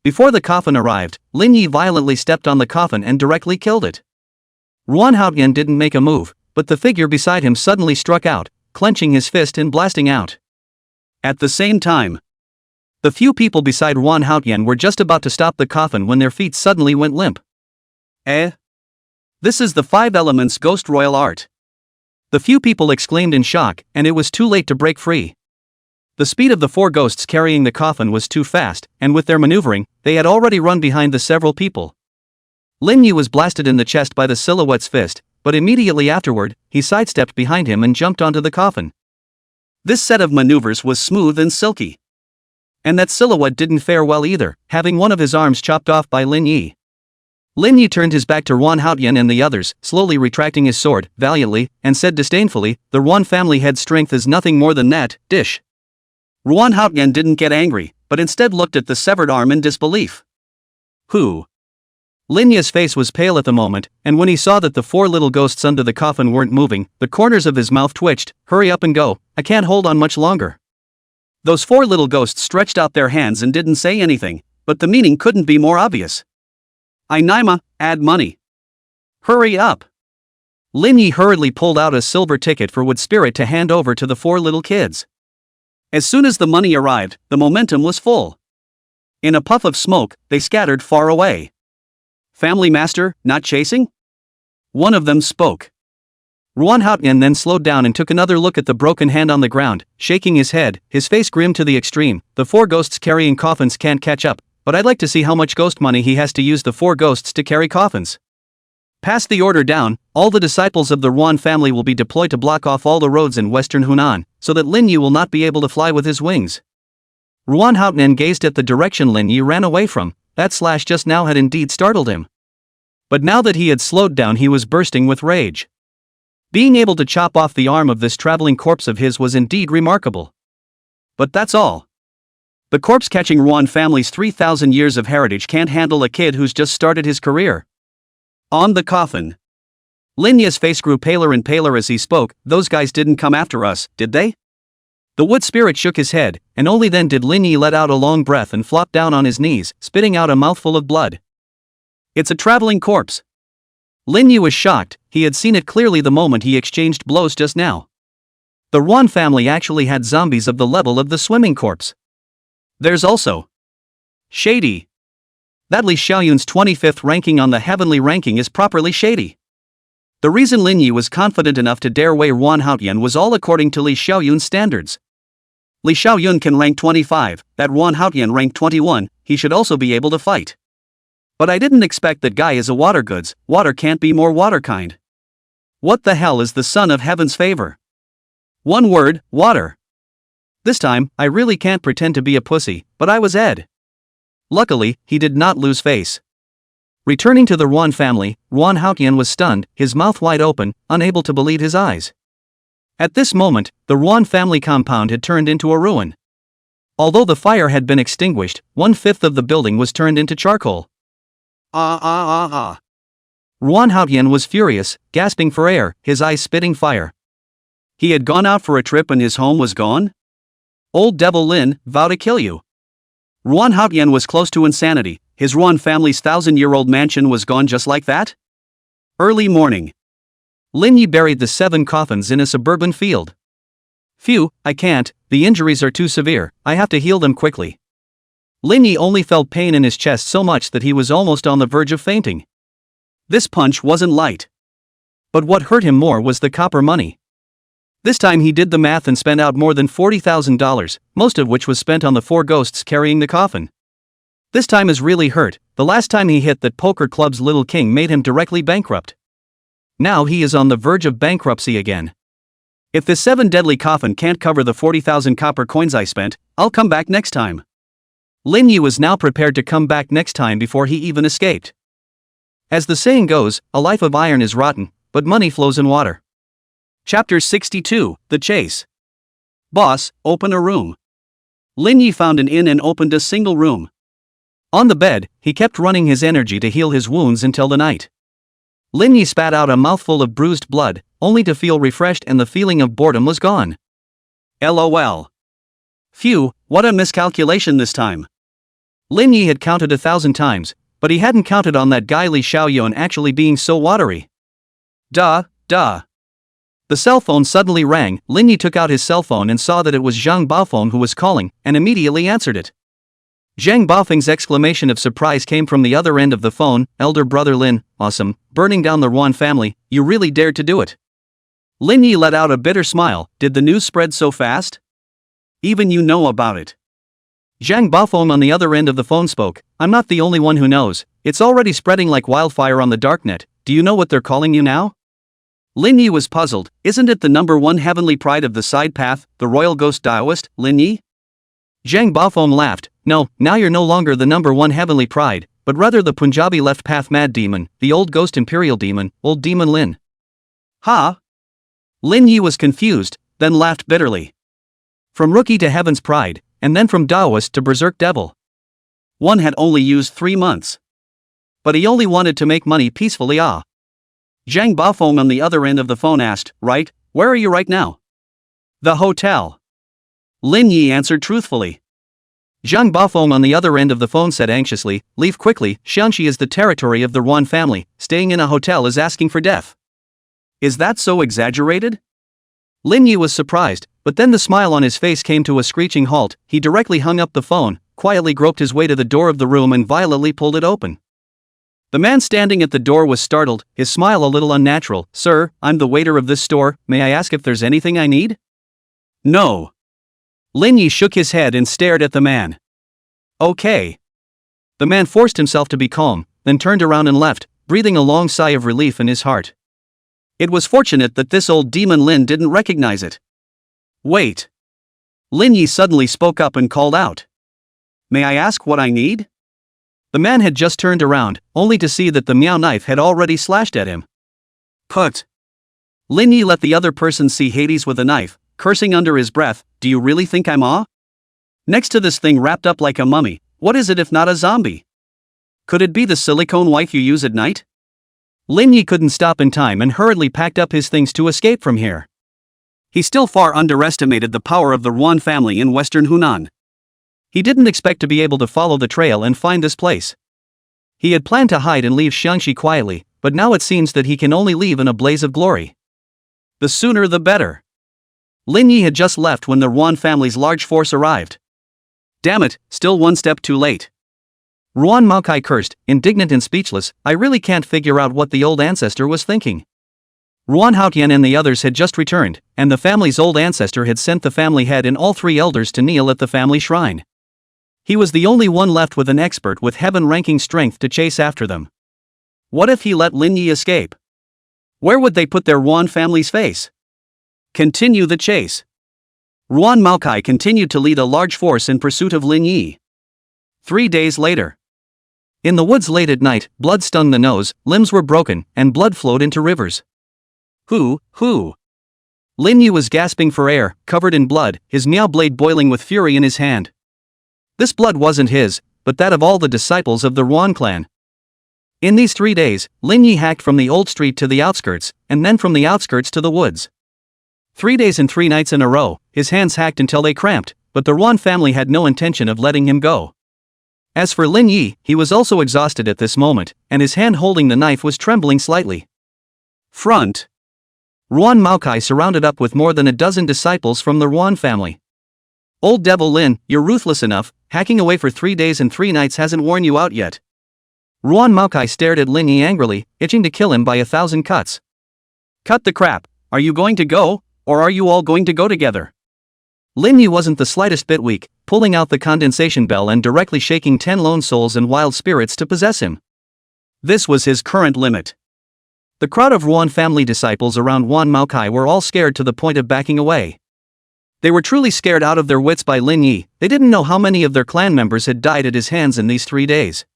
Before the coffin arrived, Lin Yi violently stepped on the coffin and directly killed it. He Haojie didn't make a move, but the figure beside him suddenly struck out, clenching his fist and blasting out. At the same time, the few people beside He Haojie were just about to stop the coffin when their feet suddenly went limp. This is the 5 elements ghost royal art. The few people exclaimed in shock, and it was too late to break free. The speed of the 4 ghosts carrying the coffin was too fast, and with their maneuvering, they had already run behind the several people. Lin Yi was blasted in the chest by the silhouette's fist, but immediately afterward, he sidestepped behind him and jumped onto the coffin. This set of maneuvers was smooth and silky. And that silhouette didn't fare well either, having one of his arms chopped off by Lin Yi. Lin Yi turned his back to He Haojie and the others, slowly retracting his sword, valiantly, and said disdainfully, "The Ruan family head's strength is nothing more than that, dish." He Haojie didn't get angry, but instead looked at the severed arm in disbelief. Who? Lin Yi's face was pale at the moment, and when he saw that the 4 little ghosts under the coffin weren't moving, the corners of his mouth twitched. "Hurry up and go, I can't hold on much longer." Those 4 little ghosts stretched out their hands and didn't say anything, but the meaning couldn't be more obvious. "Naima, add money. Hurry up." Lin Yi hurriedly pulled out a silver ticket for Wood Spirit to hand over to the 4 little kids. As soon as the money arrived, the momentum was full. In a puff of smoke, they scattered far away. "Family master, not chasing?" One of them spoke. He Haojie then slowed down and took another look at the broken hand on the ground, shaking his head, his face grim to the extreme. "The 4 ghosts carrying coffins can't catch up, but I'd like to see how much ghost money he has to use the 4 ghosts to carry coffins. Pass the order down, all the disciples of the Ruan family will be deployed to block off all the roads in western Hunan, so that Lin Yi will not be able to fly with his wings." He Haojie gazed at the direction Lin Yi ran away from. That slash just now had indeed startled him. But now that he had slowed down, he was bursting with rage. Being able to chop off the arm of this traveling corpse of his was indeed remarkable. But that's all. The corpse-catching Ruan family's 3,000 years of heritage can't handle a kid who's just started his career. On the coffin. Lin Yi's face grew paler and paler as he spoke. Those guys didn't come after us, did they? The wood spirit shook his head, and only then did Lin Yi let out a long breath and flop down on his knees, spitting out a mouthful of blood. It's a traveling corpse. Lin Yi was shocked. He had seen it clearly the moment he exchanged blows just now. The Ruan family actually had zombies of the level of the swimming corpse. There's also shady. That Li Xiaoyun's 25th ranking on the heavenly ranking is properly shady. The reason Lin Yi was confident enough to dare Wei Ruan Haotian was all according to Li Xiaoyun's standards. Li Xiaoyun can rank 25, that Ruan Haotian ranked 21, he should also be able to fight. But I didn't expect that guy is a water goods, water can't be more water kind. What the hell is the son of heaven's favor? One word, water. This time, I really can't pretend to be a pussy, but I was Ed. Luckily, he did not lose face. Returning to the Ruan family, Ruan Haotian was stunned, his mouth wide open, unable to believe his eyes. At this moment, the Ruan family compound had turned into a ruin. Although the fire had been extinguished, 1/5 of the building was turned into charcoal. Ruan Haotian was furious, gasping for air, his eyes spitting fire. He had gone out for a trip and his home was gone? Old Devil Lin, vow to kill you. Ruan Haotian was close to insanity, his Ruan family's 1,000-year-old mansion was gone just like that? Early morning. Lin Yi buried the 7 coffins in a suburban field. Phew, I can't, the injuries are too severe, I have to heal them quickly. Lin Yi only felt pain in his chest so much that he was almost on the verge of fainting. This punch wasn't light. But what hurt him more was the copper money. This time he did the math and spent out more than $40,000, most of which was spent on the 4 ghosts carrying the coffin. This time is really hurt, the last time he hit that poker club's little king made him directly bankrupt. Now he is on the verge of bankruptcy again. If this 7 deadly coffin can't cover the 40,000 copper coins I spent, I'll come back next time. Lin Yi was now prepared to come back next time before he even escaped. As the saying goes, a life of iron is rotten, but money flows in water. Chapter 62, The Chase. Boss, open a room. Lin Yi found an inn and opened a single room. On the bed, he kept running his energy to heal his wounds until the night. Lin Yi spat out a mouthful of bruised blood, only to feel refreshed and the feeling of boredom was gone. LOL. Phew, what a miscalculation this time. Lin Yi had counted 1,000 times, but he hadn't counted on that guy Li Xiaoyun actually being so watery. Duh. The cell phone suddenly rang. Lin Yi took out his cell phone and saw that it was Zhang Baofeng who was calling, and immediately answered it. Zhang Baofeng's exclamation of surprise came from the other end of the phone. Elder brother Lin, awesome, burning down the Ruan family, you really dared to do it. Lin Yi let out a bitter smile. Did the news spread so fast? Even you know about it. Zhang Baofeng on the other end of the phone spoke. I'm not the only one who knows, it's already spreading like wildfire on the darknet. Do you know what they're calling you now? Lin Yi was puzzled. Isn't it the #1 heavenly pride of the side path, the royal ghost Daoist, Lin Yi? Zhang Baofeng laughed. No, now you're no longer the #1 heavenly pride, but rather the Punjabi left path mad demon, the old ghost imperial demon, old demon Lin. Ha? Lin Yi was confused, then laughed bitterly. From rookie to heaven's pride, and then from Daoist to berserk devil. One had only used 3 months. But he only wanted to make money peacefully. Zhang Baofeng on the other end of the phone asked, right, where are you right now? The hotel. Lin Yi answered truthfully. Zhang Baofeng on the other end of the phone said anxiously, leave quickly, Xianxi is the territory of the Ruan family, staying in a hotel is asking for death. Is that so exaggerated? Lin Yi was surprised, but then the smile on his face came to a screeching halt. He directly hung up the phone, quietly groped his way to the door of the room and violently pulled it open. The man standing at the door was startled, his smile a little unnatural. Sir, I'm the waiter of this store, may I ask if there's anything I need? No. Lin Yi shook his head and stared at the man. Okay. The man forced himself to be calm, then turned around and left, breathing a long sigh of relief in his heart. It was fortunate that this old demon Lin didn't recognize it. Wait. Lin Yi suddenly spoke up and called out. May I ask what I need? The man had just turned around, only to see that the Miao knife had already slashed at him. Put. Lin Yi let the other person see Hades with a knife, cursing under his breath, do you really think I'm next to this thing wrapped up like a mummy, what is it if not a zombie? Could it be the silicone wife you use at night? Lin Yi couldn't stop in time and hurriedly packed up his things to escape from here. He still far underestimated the power of the Ruan family in western Hunan. He didn't expect to be able to follow the trail and find this place. He had planned to hide and leave Xiangxi quietly, but now it seems that he can only leave in a blaze of glory. The sooner the better. Lin Yi had just left when the Ruan family's large force arrived. Damn it, still one step too late. Ruan Maokai cursed, indignant and speechless. I really can't figure out what the old ancestor was thinking. He Haojie and the others had just returned, and the family's old ancestor had sent the family head and all 3 elders to kneel at the family shrine. He was the only one left with an expert with heaven-ranking strength to chase after them. What if he let Lin Yi escape? Where would they put their Ruan family's face? Continue the chase. Ruan Maokai continued to lead a large force in pursuit of Lin Yi. 3 days later. In the woods late at night, blood stung the nose, limbs were broken, and blood flowed into rivers. Who? Lin Yi was gasping for air, covered in blood, his meow blade boiling with fury in his hand. This blood wasn't his, but that of all the disciples of the Ruan clan. In these 3 days, Lin Yi hacked from the old street to the outskirts, and then from the outskirts to the woods. 3 days and 3 nights in a row, his hands hacked until they cramped, but the Ruan family had no intention of letting him go. As for Lin Yi, he was also exhausted at this moment, and his hand holding the knife was trembling slightly. Front. Ruan Maokai surrounded up with more than a dozen disciples from the Ruan family. Old devil Lin, you're ruthless enough, hacking away for 3 days and 3 nights hasn't worn you out yet. Ruan Maokai stared at Lin Yi angrily, itching to kill him by 1,000 cuts. Cut the crap, are you going to go, or are you all going to go together? Lin Yi wasn't the slightest bit weak, pulling out the condensation bell and directly shaking 10 lone souls and wild spirits to possess him. This was his current limit. The crowd of Ruan family disciples around Ruan Maokai were all scared to the point of backing away. They were truly scared out of their wits by Lin Yi. They didn't know how many of their clan members had died at his hands in these 3 days.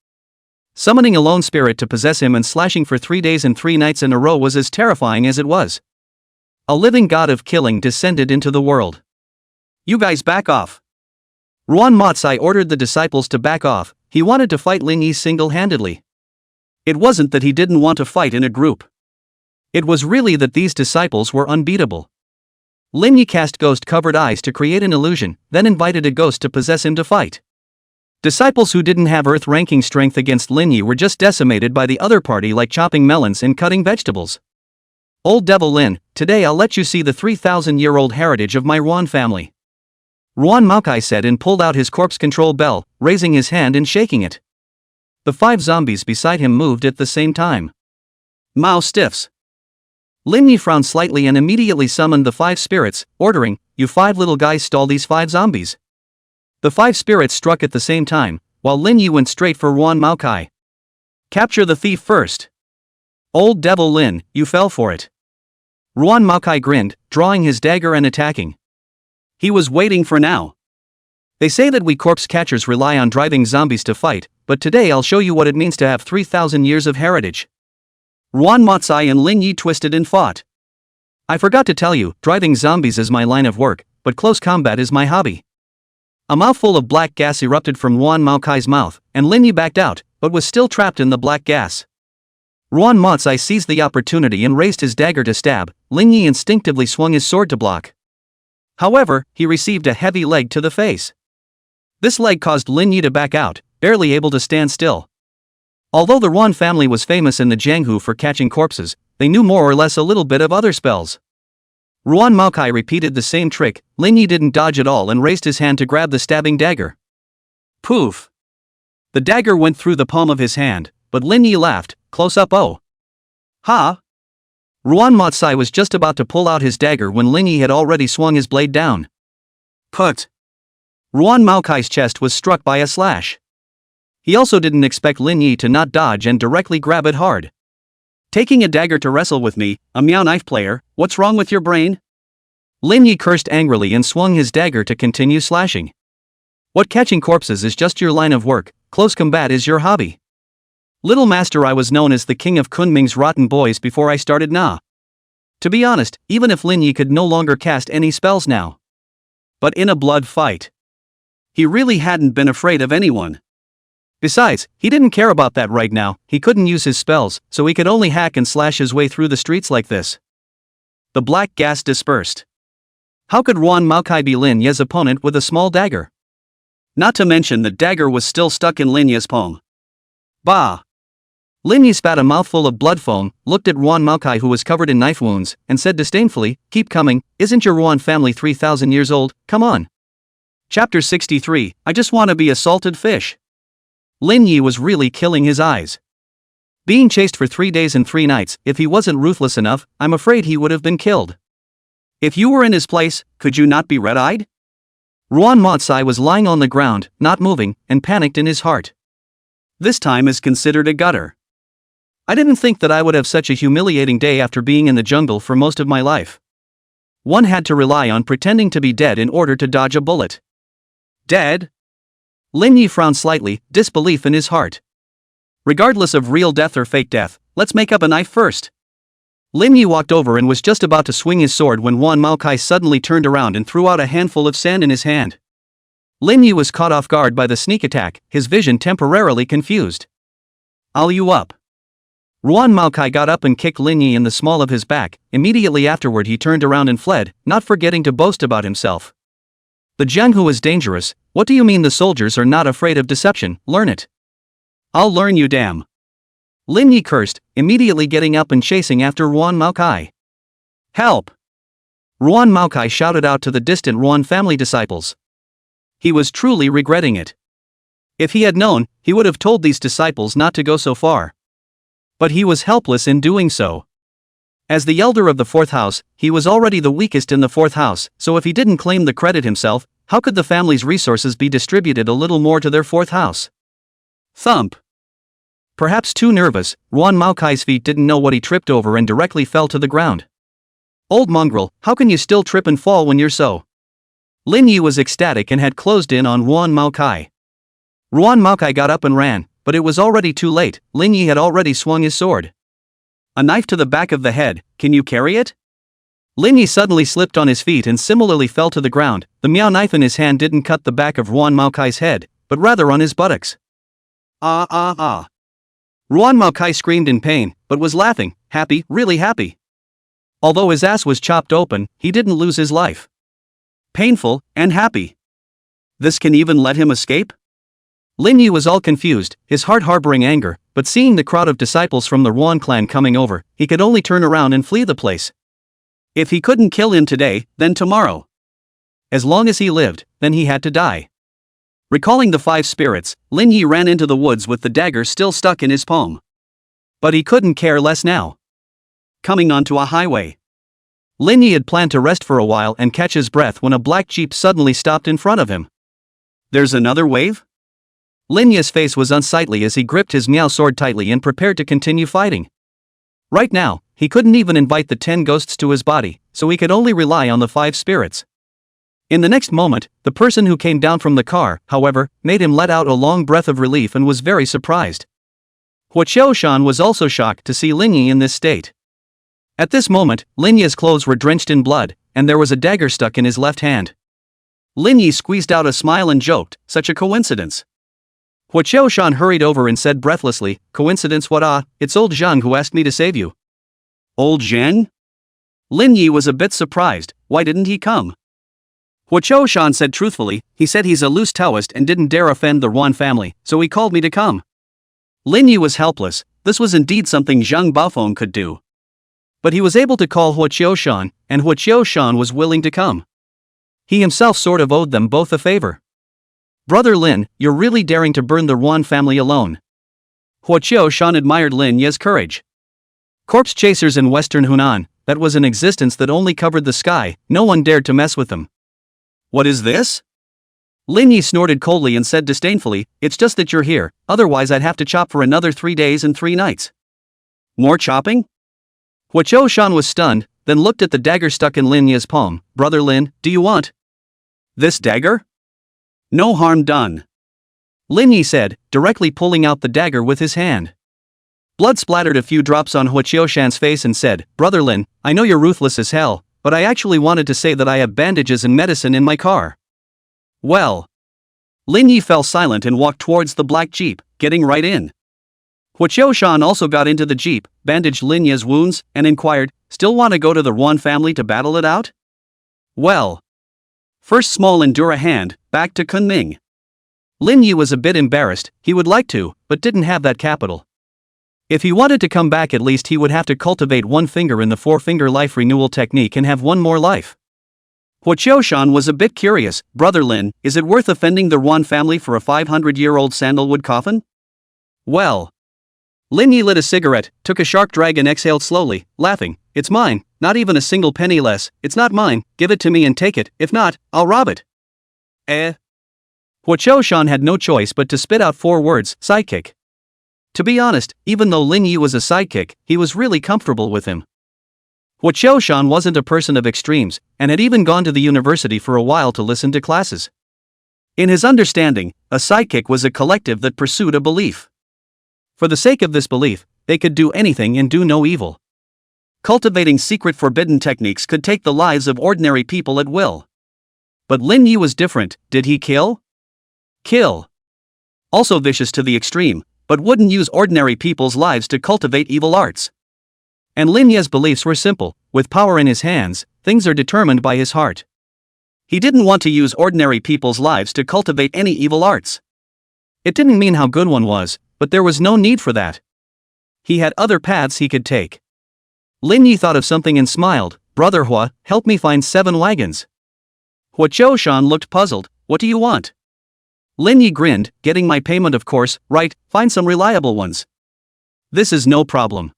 Summoning a lone spirit to possess him and slashing for 3 days and 3 nights in a row was as terrifying as it was. A living god of killing descended into the world. You guys back off. Ruan Maokai ordered the disciples to back off. He wanted to fight Lin Yi single-handedly. It wasn't that he didn't want to fight in a group. It was really that these disciples were unbeatable. Lin Yi cast ghost-covered eyes to create an illusion, then invited a ghost to possess him to fight. Disciples who didn't have earth-ranking strength against Lin Yi were just decimated by the other party like chopping melons and cutting vegetables. Old devil Lin, today I'll let you see the 3,000-year-old heritage of my Ruan family. Ruan Maokai said and pulled out his corpse control bell, raising his hand and shaking it. The 5 zombies beside him moved at the same time. Mao stiffs. Lin Yi frowned slightly and immediately summoned the 5 spirits, ordering, "You 5 little guys stall these 5 zombies." The 5 spirits struck at the same time, while Lin Yi went straight for Ruan Maokai. Capture the thief first. Old devil Lin, you fell for it. Ruan Maokai grinned, drawing his dagger and attacking. He was waiting for now. They say that we corpse catchers rely on driving zombies to fight, but today I'll show you what it means to have 3,000 years of heritage. Ruan Maokai and Lin Yi twisted and fought. I forgot to tell you, driving zombies is my line of work, but close combat is my hobby. A mouthful of black gas erupted from Ruan Maokai's mouth, and Lin Yi backed out, but was still trapped in the black gas. Ruan Maokai seized the opportunity and raised his dagger to stab. Lin Yi instinctively swung his sword to block. However, he received a heavy leg to the face. This leg caused Lin Yi to back out, barely able to stand still. Although the Ruan family was famous in the Jianghu for catching corpses, they knew more or less a little bit of other spells. Ruan Maokai repeated the same trick. Lin Yi didn't dodge at all and raised his hand to grab the stabbing dagger. Poof! The dagger went through the palm of his hand, but Lin Yi laughed, close up. Oh! Ha! Ruan Maokai was just about to pull out his dagger when Lin Yi had already swung his blade down. Put! Ruan Maokai's chest was struck by a slash. He also didn't expect Lin Yi to not dodge and directly grab it hard. Taking a dagger to wrestle with me, a meow knife player, what's wrong with your brain? Lin Yi cursed angrily and swung his dagger to continue slashing. What, catching corpses is just your line of work, close combat is your hobby. Little master, I was known as the king of Kunming's rotten boys before I started Na. To be honest, even if Lin Yi could no longer cast any spells now. But in a blood fight, he really hadn't been afraid of anyone. Besides, he didn't care about that right now. He couldn't use his spells, so he could only hack and slash his way through the streets like this. The black gas dispersed. How could Ruan Maokai be Lin Ye's opponent with a small dagger? Not to mention the dagger was still stuck in Lin Ye's palm. Bah! Lin Ye spat a mouthful of blood foam, looked at Ruan Maokai who was covered in knife wounds, and said disdainfully, "Keep coming, isn't your Ruan family 3,000 years old, come on." Chapter 63, I just wanna be a salted fish. Lin Ye was really killing his eyes. Being chased for 3 days and 3 nights, if he wasn't ruthless enough, I'm afraid he would have been killed. If you were in his place, could you not be red-eyed? Ruan Maotsai was lying on the ground, not moving, and panicked in his heart. This time is considered a gutter. I didn't think that I would have such a humiliating day after being in the jungle for most of my life. One had to rely on pretending to be dead in order to dodge a bullet. Dead? Lin Yi frowned slightly, disbelief in his heart. Regardless of real death or fake death, let's make up a knife first. Lin Yi walked over and was just about to swing his sword when Ruan Maokai suddenly turned around and threw out a handful of sand in his hand. Lin Yi was caught off guard by the sneak attack, his vision temporarily confused. "I'll you up." Ruan Maokai got up and kicked Lin Yi in the small of his back. Immediately afterward he turned around and fled, not forgetting to boast about himself. "The Jianghu is dangerous. What do you mean the soldiers are not afraid of deception? Learn it." "I'll learn you, damn." Lin Yi cursed, immediately getting up and chasing after Ruan Maokai. "Help!" Ruan Maokai shouted out to the distant Ruan family disciples. He was truly regretting it. If he had known, he would have told these disciples not to go so far. But he was helpless in doing so. As the elder of the 4th house, he was already the weakest in the 4th house, so if he didn't claim the credit himself, how could the family's resources be distributed a little more to their 4th house? Thump. Perhaps too nervous, Ruan Maokai's feet didn't know what he tripped over and directly fell to the ground. "Old mongrel, how can you still trip and fall when you're so?" Lin Yi was ecstatic and had closed in on Ruan Maokai. Ruan Maokai got up and ran, but it was already too late. Lin Yi had already swung his sword. "A knife to the back of the head, can you carry it?" Lin Yi suddenly slipped on his feet and similarly fell to the ground. The Miao knife in his hand didn't cut the back of Ruan Maokai's head, but rather on his buttocks. "Ah ah ah." Ruan Maokai screamed in pain, but was laughing, happy, really happy. Although his ass was chopped open, he didn't lose his life. Painful, and happy. This can even let him escape? Lin Yi was all confused, his heart harboring anger, but seeing the crowd of disciples from the Ruan clan coming over, he could only turn around and flee the place. If he couldn't kill him today, then tomorrow. As long as he lived, then he had to die. Recalling the 5 spirits, Lin Yi ran into the woods with the dagger still stuck in his palm. But he couldn't care less now. Coming onto a highway. Lin Yi had planned to rest for a while and catch his breath when a black jeep suddenly stopped in front of him. "There's another wave?" Lin Yi's face was unsightly as he gripped his Miao sword tightly and prepared to continue fighting. Right now, he couldn't even invite the 10 ghosts to his body, so he could only rely on the 5 spirits. In the next moment, the person who came down from the car, however, made him let out a long breath of relief and was very surprised. Huoqiao was also shocked to see Lin Yi in this state. At this moment, Lin Yi's clothes were drenched in blood, and there was a dagger stuck in his left hand. Lin Yi squeezed out a smile and joked, "Such a coincidence." Huoqiao hurried over and said breathlessly, "Coincidence what? It's old Zhang who asked me to save you." "Old Zhang?" Lin Yi was a bit surprised. Why didn't he come? Huoqiao said truthfully, "He said he's a loose Taoist and didn't dare offend the Ruan family, so he called me to come." Lin Yi was helpless. This was indeed something Zhang Baofeng could do. But he was able to call Huoqiao, and Huoqiao was willing to come. He himself sort of owed them both a favor. "Brother Lin, you're really daring to burn the Ruan family alone." Huoqiao admired Lin Ye's courage. Corpse chasers in western Hunan, that was an existence that only covered the sky, no one dared to mess with them. "What is this?" Lin Yi snorted coldly and said disdainfully, "It's just that you're here, otherwise I'd have to chop for another 3 days and 3 nights. "More chopping?" Huoqiao was stunned, then looked at the dagger stuck in Lin Yi's palm. "Brother Lin, do you want this dagger?" "No harm done," Lin Yi said, directly pulling out the dagger with his hand. Blood splattered a few drops on Huoqiao's face and said, "Brother Lin, I know you're ruthless as hell, but I actually wanted to say that I have bandages and medicine in my car." "Well, Lin Yi fell silent and walked towards the black jeep, getting right in. Huaqiushan also got into the jeep, bandaged Lin Yi's wounds, and inquired, "Still want to go to the Ruan family to battle it out?" "Well. First small endure a hand, back to Kunming." Lin Yi was a bit embarrassed. He would like to, but didn't have that capital. If he wanted to come back, at least he would have to cultivate one finger in the four-finger life renewal technique and have one more life. Huaqiushan was a bit curious. "Brother Lin, is it worth offending the Ruan family for a 500-year-old sandalwood coffin?" "Well." Lin Yi lit a cigarette, took a sharp drag and exhaled slowly, laughing. "It's mine, not even a single penny less. It's not mine, give it to me and take it, if not, I'll rob it." Huaqiushan had no choice but to spit out 4 words, "sidekick." To be honest, even though Lin Yi was a sidekick, he was really comfortable with him. Huaqiushan wasn't a person of extremes, and had even gone to the university for a while to listen to classes. In his understanding, a sidekick was a collective that pursued a belief. For the sake of this belief, they could do anything and do no evil. Cultivating secret forbidden techniques could take the lives of ordinary people at will. But Lin Yi was different. Did he kill? Kill. Also vicious to the extreme, but wouldn't use ordinary people's lives to cultivate evil arts. And Lin Yi's beliefs were simple: with power in his hands, things are determined by his heart. He didn't want to use ordinary people's lives to cultivate any evil arts. It didn't mean how good one was, but there was no need for that. He had other paths he could take. Lin Yi thought of something and smiled. "Brother Hua, help me find 7 wagons." Huaqiushan looked puzzled. "What do you want?" Lin Yi grinned. "Getting my payment, of course, right, find some reliable ones." "This is no problem."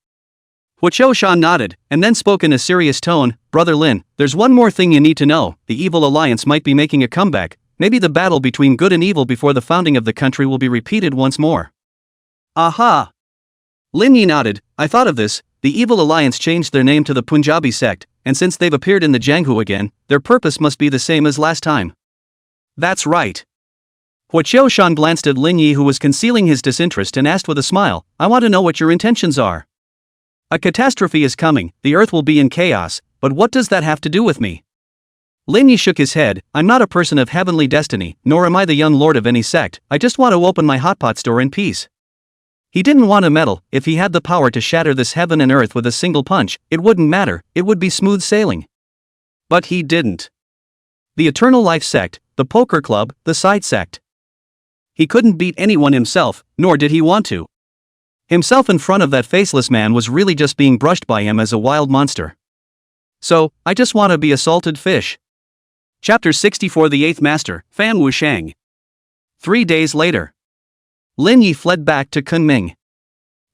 Huaqiushan nodded, and then spoke in a serious tone. "Brother Lin, there's one more thing you need to know. The evil alliance might be making a comeback. Maybe the battle between good and evil before the founding of the country will be repeated once more." "Aha!" Lin Yi nodded. "I thought of this. The evil alliance changed their name to the Punjabi sect, and since they've appeared in the Jianghu again, their purpose must be the same as last time." "That's right." Huaqiushan glanced at Lin Yi, who was concealing his disinterest, and asked with a smile, "I want to know what your intentions are." "A catastrophe is coming, the earth will be in chaos, but what does that have to do with me?" Lin Yi shook his head. "I'm not a person of heavenly destiny, nor am I the young lord of any sect. I just want to open my hotpot store in peace." He didn't want to meddle. If he had the power to shatter this heaven and earth with a single punch, it wouldn't matter, it would be smooth sailing. But he didn't. The Eternal Life sect, the poker club, the side sect. He couldn't beat anyone himself, nor did he want to. Himself in front of that faceless man was really just being brushed by him as a wild monster. "So, I just want to be a salted fish." Chapter 64. The Eighth Master, Fan Wushang. 3 days later. Lin Yi fled back to Kunming.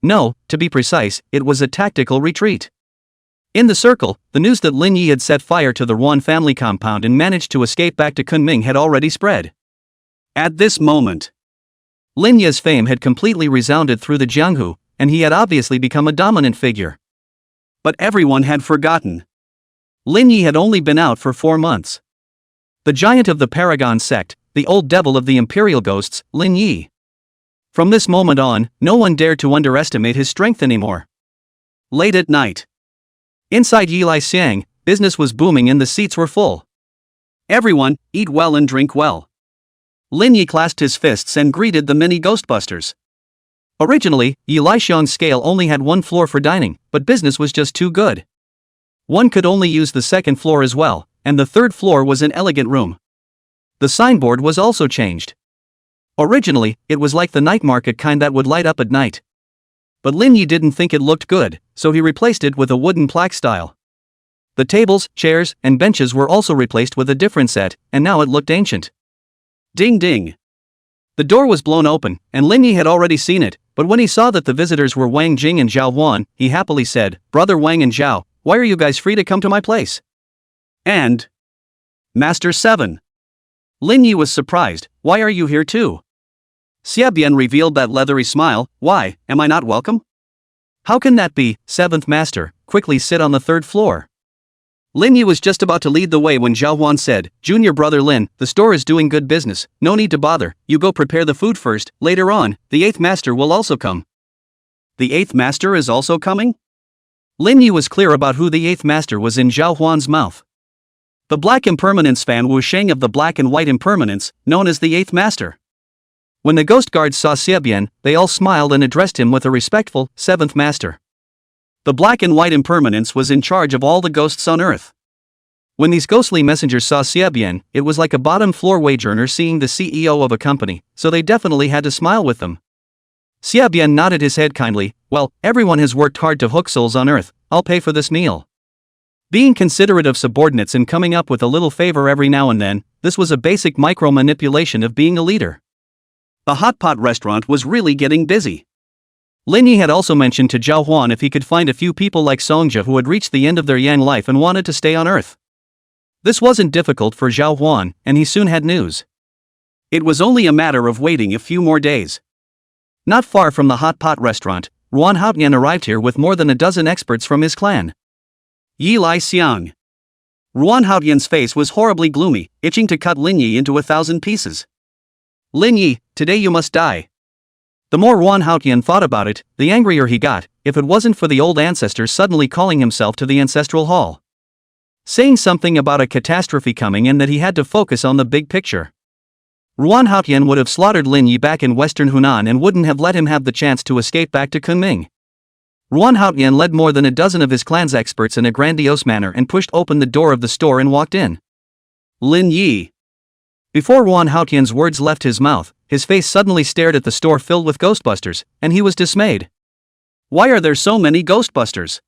No, to be precise, it was a tactical retreat. In the circle, the news that Lin Yi had set fire to the Ruan family compound and managed to escape back to Kunming had already spread. At this moment, Lin Yi's fame had completely resounded through the Jianghu, and he had obviously become a dominant figure. But everyone had forgotten. Lin Yi had only been out for 4 months. The giant of the Paragon sect, the old devil of the imperial ghosts, Lin Yi. From this moment on, no one dared to underestimate his strength anymore. Late at night, inside Yilai Xiang, business was booming and the seats were full. Everyone, eat well and drink well. Lin Yi clasped his fists and greeted the many ghostbusters. Originally, Yilai Xiang's scale only had 1 floor for dining, but business was just too good. One could only use the 2nd floor as well, and the 3rd floor was an elegant room. The signboard was also changed. Originally, it was like the night market kind that would light up at night. But Lin Yi didn't think it looked good, so he replaced it with a wooden plaque style. The tables, chairs, and benches were also replaced with a different set, and now it looked ancient. Ding ding. The door was blown open, and Lin Yi had already seen it, but when he saw that the visitors were Wang Jing and Zhao Huan, he happily said, "Brother Wang and Zhao, why are you guys free to come to my place?" And Master 7. Lin Yi was surprised. "Why are you here too?" Xia Bian revealed that leathery smile. "Why, am I not welcome?" "How can that be, 7th Master? Quickly sit on the 3rd floor." Lin Yi was just about to lead the way when Zhao Huan said, "Junior brother Lin, the store is doing good business, no need to bother, you go prepare the food first, later on, the 8th Master will also come." "The 8th Master is also coming?" Lin Yi was clear about who the 8th Master was in Zhao Huan's mouth. The Black Impermanence Fan Wushang of the Black and White Impermanence, known as the 8th Master. When the ghost guards saw Xiaobian, they all smiled and addressed him with a respectful, seventh master. The black and white impermanence was in charge of all the ghosts on Earth. When these ghostly messengers saw Xiaobian, it was like a bottom-floor wage earner seeing the CEO of a company, so they definitely had to smile with them. Xiaobian nodded his head kindly. Well, everyone has worked hard to hook souls on Earth, I'll pay for this meal. Being considerate of subordinates and coming up with a little favor every now and then, this was a basic micro-manipulation of being a leader. The hot pot restaurant was really getting busy. Lin Yi had also mentioned to Zhao Huan if he could find a few people like Songjia who had reached the end of their yang life and wanted to stay on Earth. This wasn't difficult for Zhao Huan, and he soon had news. It was only a matter of waiting a few more days. Not far from the hot pot restaurant, He Haojie arrived here with more than a dozen experts from his clan. Yi Lai Xiang. He Haojie's face was horribly gloomy, itching to cut Lin Yi into 1,000 pieces. Lin Yi, today you must die. The more He Haojie thought about it, the angrier he got, if it wasn't for the old ancestor suddenly calling himself to the ancestral hall. Saying something about a catastrophe coming and that he had to focus on the big picture. He Haojie would have slaughtered Lin Yi back in western Hunan and wouldn't have let him have the chance to escape back to Kunming. He Haojie led more than a dozen of his clan's experts in a grandiose manner and pushed open the door of the store and walked in. Lin Yi. Before He Haojie's words left his mouth, his face suddenly stared at the store filled with ghostbusters, and he was dismayed. Why are there so many ghostbusters?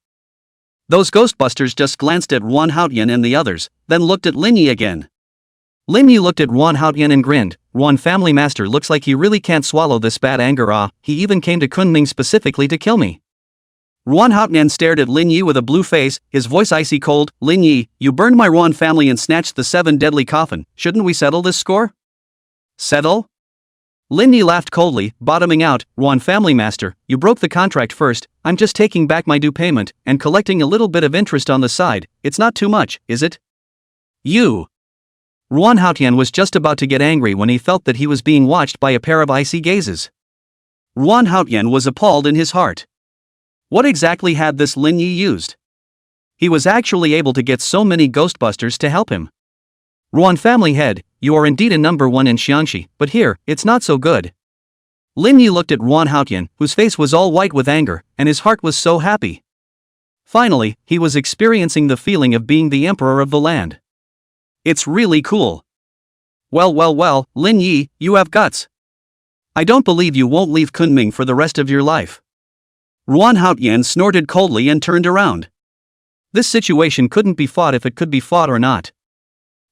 Those ghostbusters just glanced at He Haojie and the others, then looked at Lin Yi again. Lin Yi looked at He Haojie and grinned. Yuan family master looks like he really can't swallow this bad anger. He even came to Kunming specifically to kill me. He Haojie stared at Lin Yi with a blue face, his voice icy cold. Lin Yi, you burned my Yuan family and snatched the 7 deadly coffin, shouldn't we settle this score? Settle? Lin Yi laughed coldly, bottoming out. Yuan family master, you broke the contract first, I'm just taking back my due payment, and collecting a little bit of interest on the side, it's not too much, is it? You. He Haojie was just about to get angry when he felt that he was being watched by a pair of icy gazes. He Haojie was appalled in his heart. What exactly had this Lin Yi used? He was actually able to get so many ghostbusters to help him. Yuan family head, you are indeed a number one in Xiangxi, but here, it's not so good. Lin Yi looked at He Haojie, whose face was all white with anger, and his heart was so happy. Finally, he was experiencing the feeling of being the emperor of the land. It's really cool. Well, Lin Yi, you have guts. I don't believe you won't leave Kunming for the rest of your life. He Haojie snorted coldly and turned around. This situation couldn't be fought if it could be fought or not.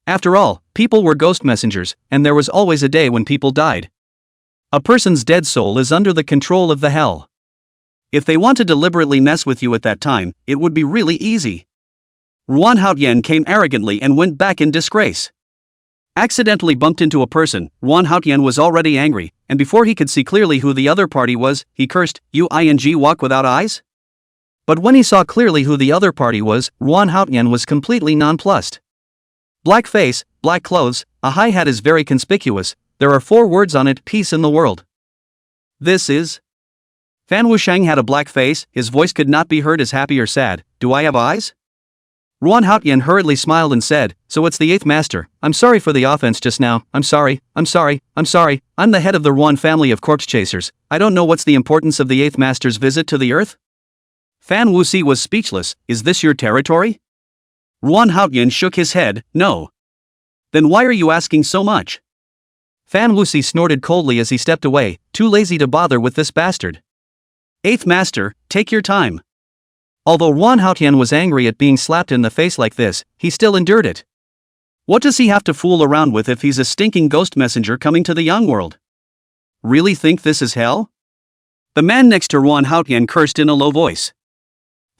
After all, people were ghost messengers, and there was always a day when people died. A person's dead soul is under the control of the hell. If they want to deliberately mess with you at that time, it would be really easy. He Haojie came arrogantly and went back in disgrace. Accidentally bumped into a person, He Haojie was already angry, and before he could see clearly who the other party was, he cursed, "You ing walk without eyes?" But when he saw clearly who the other party was, He Haojie was completely nonplussed. Black face, black clothes, a high hat is very conspicuous, there are 4 words on it, peace in the world. This is? Fan Wusheng had a black face, his voice could not be heard as happy or sad. Do I have eyes? He Haojie hurriedly smiled and said, so it's the 8th master, I'm sorry for the offense just now, I'm sorry, I'm the head of the Yuan family of corpse chasers, I don't know what's the importance of the 8th master's visit to the earth? Fan Wuxi was speechless, is this your territory? He Haojie shook his head, no. Then why are you asking so much? Fan Wuxi snorted coldly as he stepped away, too lazy to bother with this bastard. 8th master, take your time. Although He Haojie was angry at being slapped in the face like this, he still endured it. What does he have to fool around with if he's a stinking ghost messenger coming to the young world? Really think this is hell? The man next to He Haojie cursed in a low voice.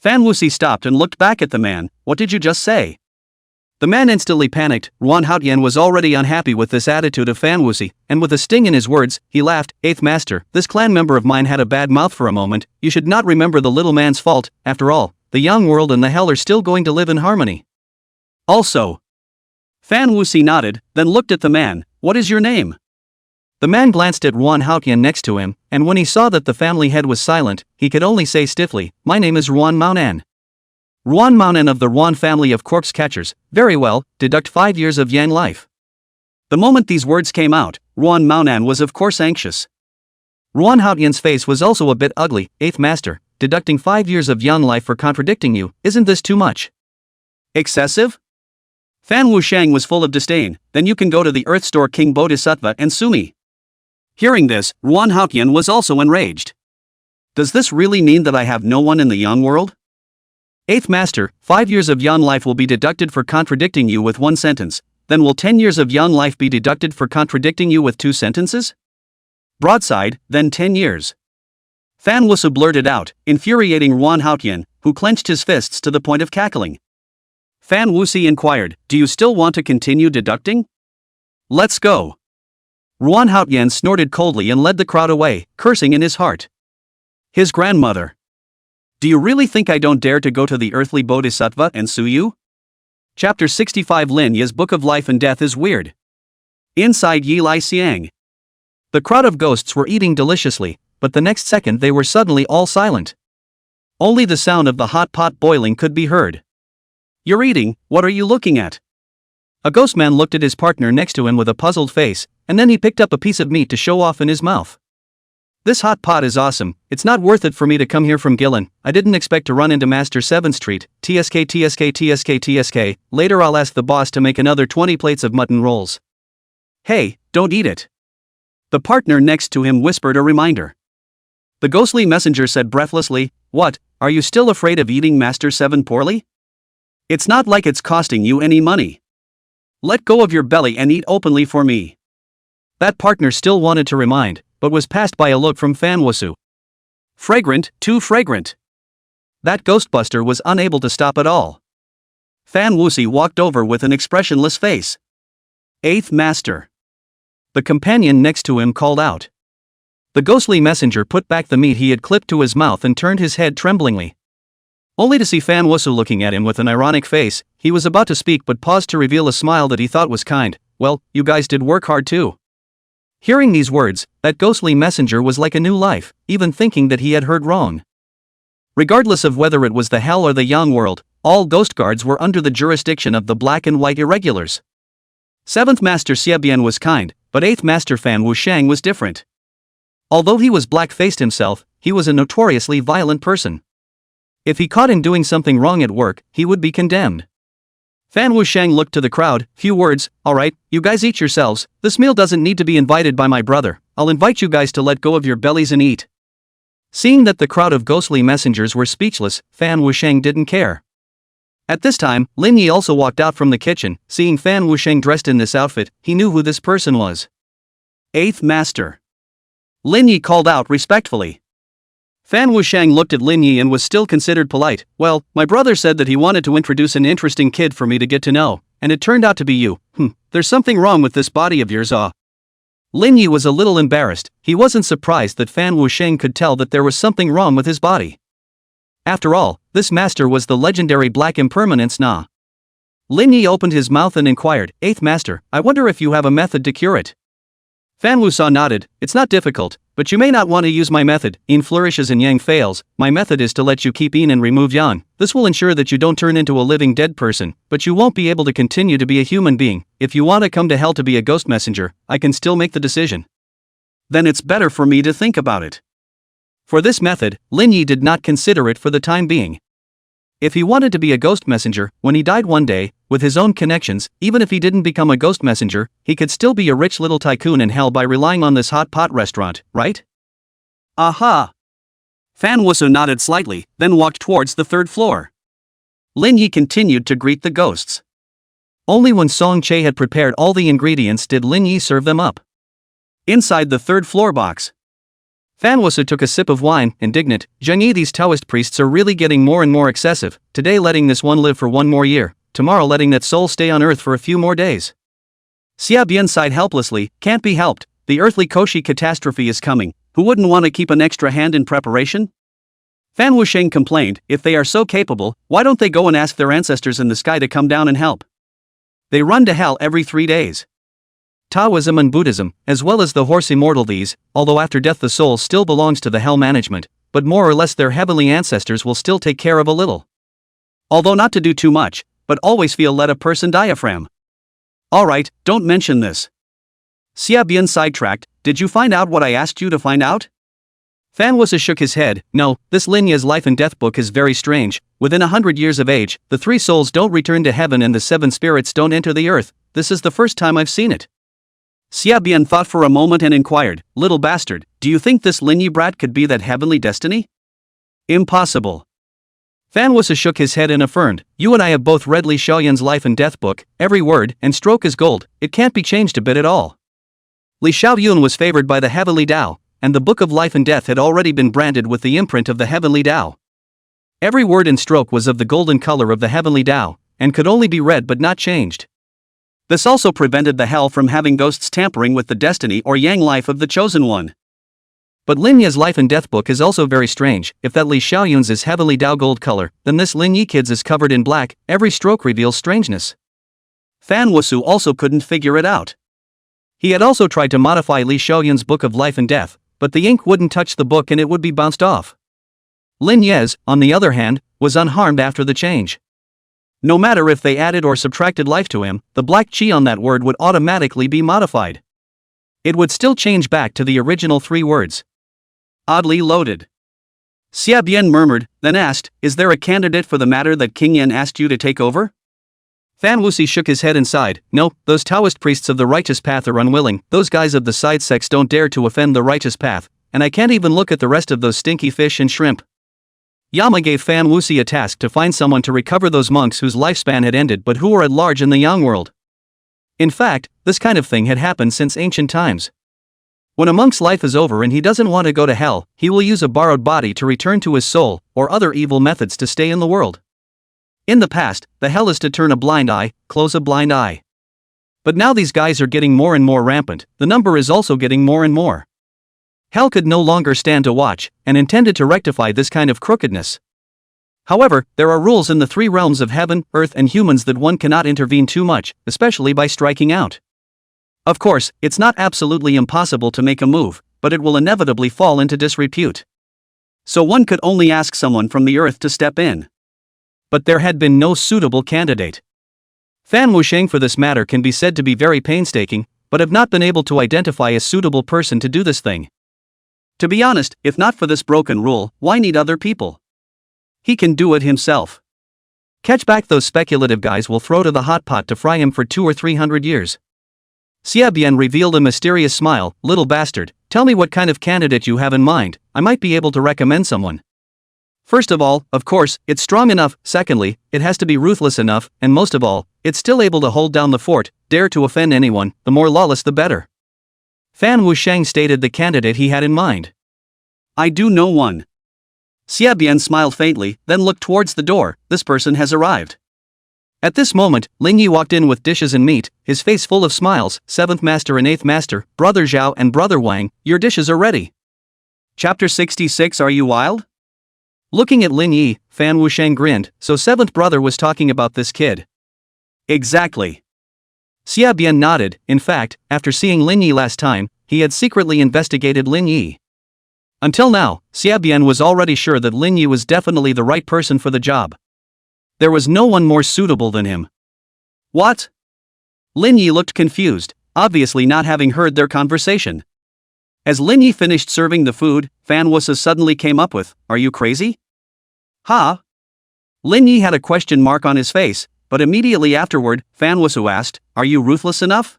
Fan Wuxi stopped and looked back at the man. What did you just say? The man instantly panicked. He Haojie was already unhappy with this attitude of Fan Wuxi, and with a sting in his words, he laughed. 8th master, this clan member of mine had a bad mouth for a moment, you should not remember the little man's fault, after all, the young world and the hell are still going to live in harmony. Also. Fan Wuxi nodded, then looked at the man. What is your name? The man glanced at He Haojie next to him, and when he saw that the family head was silent, he could only say stiffly, my name is Yuan Maonan. Yuan Maonan of the Yuan family of corpse catchers, very well, deduct 5 years of yang life. The moment these words came out, Ruan Maonan was of course anxious. Ruan Haojian's face was also a bit ugly. 8th Master, deducting 5 years of young life for contradicting you, isn't this too much? Excessive? Fan Wushang was full of disdain. Then you can go to the Earth Store King Bodhisattva and sue me. Hearing this, Ruan Haojian was also enraged. Does this really mean that I have no one in the yang world? 8th Master, 5 years of young life will be deducted for contradicting you with 1 sentence, then will 10 years of young life be deducted for contradicting you with 2 sentences? Broadside, then 10 years. Fan Wusu blurted out, infuriating Ruan Haojian, who clenched his fists to the point of cackling. Fan Wuxi inquired, do you still want to continue deducting? Let's go. Ruan Haojian snorted coldly and led the crowd away, cursing in his heart. His grandmother. Do you really think I don't dare to go to the earthly bodhisattva and sue you? Chapter 65 Lin Ye's Book of Life and Death is weird. Inside Yi Lai Xiang. The crowd of ghosts were eating deliciously, but the next second they were suddenly all silent. Only the sound of the hot pot boiling could be heard. You're eating, what are you looking at? A ghost man looked at his partner next to him with a puzzled face, and then he picked up a piece of meat to show off in his mouth. This hot pot is awesome, it's not worth it for me to come here from Gillen, I didn't expect to run into Master 7th Street, TSK. Later I'll ask the boss to make another 20 plates of mutton rolls. Hey, don't eat it. The partner next to him whispered a reminder. The ghostly messenger said breathlessly, what, are you still afraid of eating Master 7 poorly? It's not like it's costing you any money. Let go of your belly and eat openly for me. That partner still wanted to remind, but was passed by a look from Fan Wusu. Fragrant, too fragrant. That ghostbuster was unable to stop at all. Fan Wuxi walked over with an expressionless face. 8th Master. The companion next to him called out. The ghostly messenger put back the meat he had clipped to his mouth and turned his head tremblingly. Only to see Fan Wusu looking at him with an ironic face. He was about to speak but paused to reveal a smile that he thought was kind. Well, you guys did work hard too. Hearing these words, that ghostly messenger was like a new life, even thinking that he had heard wrong. Regardless of whether it was the hell or the yang world, all ghost guards were under the jurisdiction of the black and white irregulars. 7th Master Xiebian was kind, but 8th Master Fan Wushang was different. Although he was black-faced himself, he was a notoriously violent person. If he caught him doing something wrong at work, he would be condemned. Fan Wushang looked to the crowd, few words, alright, you guys eat yourselves, this meal doesn't need to be invited by my brother, I'll invite you guys to let go of your bellies and eat. Seeing that the crowd of ghostly messengers were speechless, Fan Wushang didn't care. At this time, Lin Yi also walked out from the kitchen. Seeing Fan Wushang dressed in this outfit, he knew who this person was. 8th Master. Lin Yi called out respectfully. Fan Wushang looked at Lin Yi and was still considered polite. Well, my brother said that he wanted to introduce an interesting kid for me to get to know, and it turned out to be you. There's something wrong with this body of yours, Lin Yi was a little embarrassed. He wasn't surprised that Fan Wushang could tell that there was something wrong with his body. After all, this master was the legendary Black Impermanence Na. Lin Yi opened his mouth and inquired, 8th Master, I wonder if you have a method to cure it. Fan Wusa nodded, it's not difficult, but you may not want to use my method. Yin flourishes and Yang fails. My method is to let you keep Yin and remove Yang. This will ensure that you don't turn into a living dead person, but you won't be able to continue to be a human being. If you want to come to hell to be a ghost messenger, I can still make the decision. Then it's better for me to think about it. For this method, Lin Yi did not consider it for the time being. If he wanted to be a ghost messenger, when he died one day, with his own connections, even if he didn't become a ghost messenger, he could still be a rich little tycoon in hell by relying on this hot pot restaurant, right? Aha! Fan Wusu nodded slightly, then walked towards the 3rd floor. Lin Yi continued to greet the ghosts. Only when Song Che had prepared all the ingredients did Lin Yi serve them up. Inside the 3rd floor box, Fan Wusu took a sip of wine, indignant. Zheng Yi, these Taoist priests are really getting more and more excessive, today letting this one live for 1 more year, tomorrow letting that soul stay on earth for a few more days. Xia Bian sighed helplessly, can't be helped, the earthly Koshi catastrophe is coming, who wouldn't want to keep an extra hand in preparation? Fan Wusheng complained, if they are so capable, why don't they go and ask their ancestors in the sky to come down and help? They run to hell every 3 days. Taoism and Buddhism, as well as the horse immortal these, although after death the soul still belongs to the hell management, but more or less their heavenly ancestors will still take care of a little. Although not to do too much, but always feel let a person diaphragm. Alright, don't mention this. Xia Bian sidetracked, did you find out what I asked you to find out? Fan Wusa shook his head, no, this Lin Ye's life and death book is very strange. Within 100 years of age, the 3 souls don't return to heaven and the 7 spirits don't enter the earth. This is the first time I've seen it. Xia Bian thought for a moment and inquired, little bastard, do you think this Lin Yi brat could be that heavenly destiny? Impossible. Fan Wusa shook his head and affirmed, you and I have both read Li Xiaoyan's life and death book, every word and stroke is gold, it can't be changed a bit at all. Li Xiaoyun was favored by the heavenly Tao, and the book of life and death had already been branded with the imprint of the heavenly Tao. Every word and stroke was of the golden color of the heavenly Tao, and could only be read but not changed. This also prevented the hell from having ghosts tampering with the destiny or yang life of the chosen one. But Lin Ye's life and death book is also very strange. If that Li Xiaoyun's is heavenly Tao gold color, then this Lin Yi kid's is covered in black. Every stroke reveals strangeness. Fan Wusu also couldn't figure it out. He had also tried to modify Li Xiaoyun's book of life and death, but the ink wouldn't touch the book and it would be bounced off. Lin Ye's, on the other hand, was unharmed after the change. No matter if they added or subtracted life to him, the black chi on that word would automatically be modified. It would still change back to the original 3 words. Oddly loaded. Xia Bian murmured, then asked, is there a candidate for the matter that King Yan asked you to take over? Fan Wuxi shook his head and sighed, no, those Taoist priests of the righteous path are unwilling, those guys of the side sects don't dare to offend the righteous path, and I can't even look at the rest of those stinky fish and shrimp. Yama gave Fan Wuxi a task to find someone to recover those monks whose lifespan had ended but who were at large in the Yang world. In fact, this kind of thing had happened since ancient times. When a monk's life is over and he doesn't want to go to hell, he will use a borrowed body to return to his soul, or other evil methods to stay in the world. In the past, the hell is to turn a blind eye, close a blind eye. But now these guys are getting more and more rampant, the number is also getting more and more. Hell could no longer stand to watch, and intended to rectify this kind of crookedness. However, there are rules in the 3 realms of heaven, earth and humans that one cannot intervene too much, especially by striking out. Of course, it's not absolutely impossible to make a move, but it will inevitably fall into disrepute. So one could only ask someone from the earth to step in. But there had been no suitable candidate. Fan Wusheng for this matter can be said to be very painstaking, but have not been able to identify a suitable person to do this thing. To be honest, if not for this broken rule, why need other people? He can do it himself. Catch back those speculative guys will throw to the hot pot to fry him for 200 or 300 years. Xia Bian revealed a mysterious smile, little bastard, tell me what kind of candidate you have in mind, I might be able to recommend someone. First of all, of course, it's strong enough, secondly, it has to be ruthless enough, and most of all, it's still able to hold down the fort, dare to offend anyone, the more lawless the better. Fan Wusheng stated the candidate he had in mind. I do know one. Xia Bian smiled faintly, then looked towards the door, this person has arrived. At this moment, Ling Yi walked in with dishes and meat, his face full of smiles, 7th Master and 8th Master, Brother Zhao and Brother Wang, your dishes are ready. Chapter 66 Are you wild? Looking at Lin Yi, Fan Wusheng grinned, so 7th Brother was talking about this kid. Exactly. Xia Bian nodded, in fact, after seeing Lin Yi last time, he had secretly investigated Lin Yi. Until now, Xia Bian was already sure that Lin Yi was definitely the right person for the job. There was no one more suitable than him. What? Lin Yi looked confused, obviously not having heard their conversation. As Lin Yi finished serving the food, Fan Wusa suddenly came up with, are you crazy? Huh? Lin Yi had a question mark on his face, but immediately afterward, Fan Wusu asked, are you ruthless enough?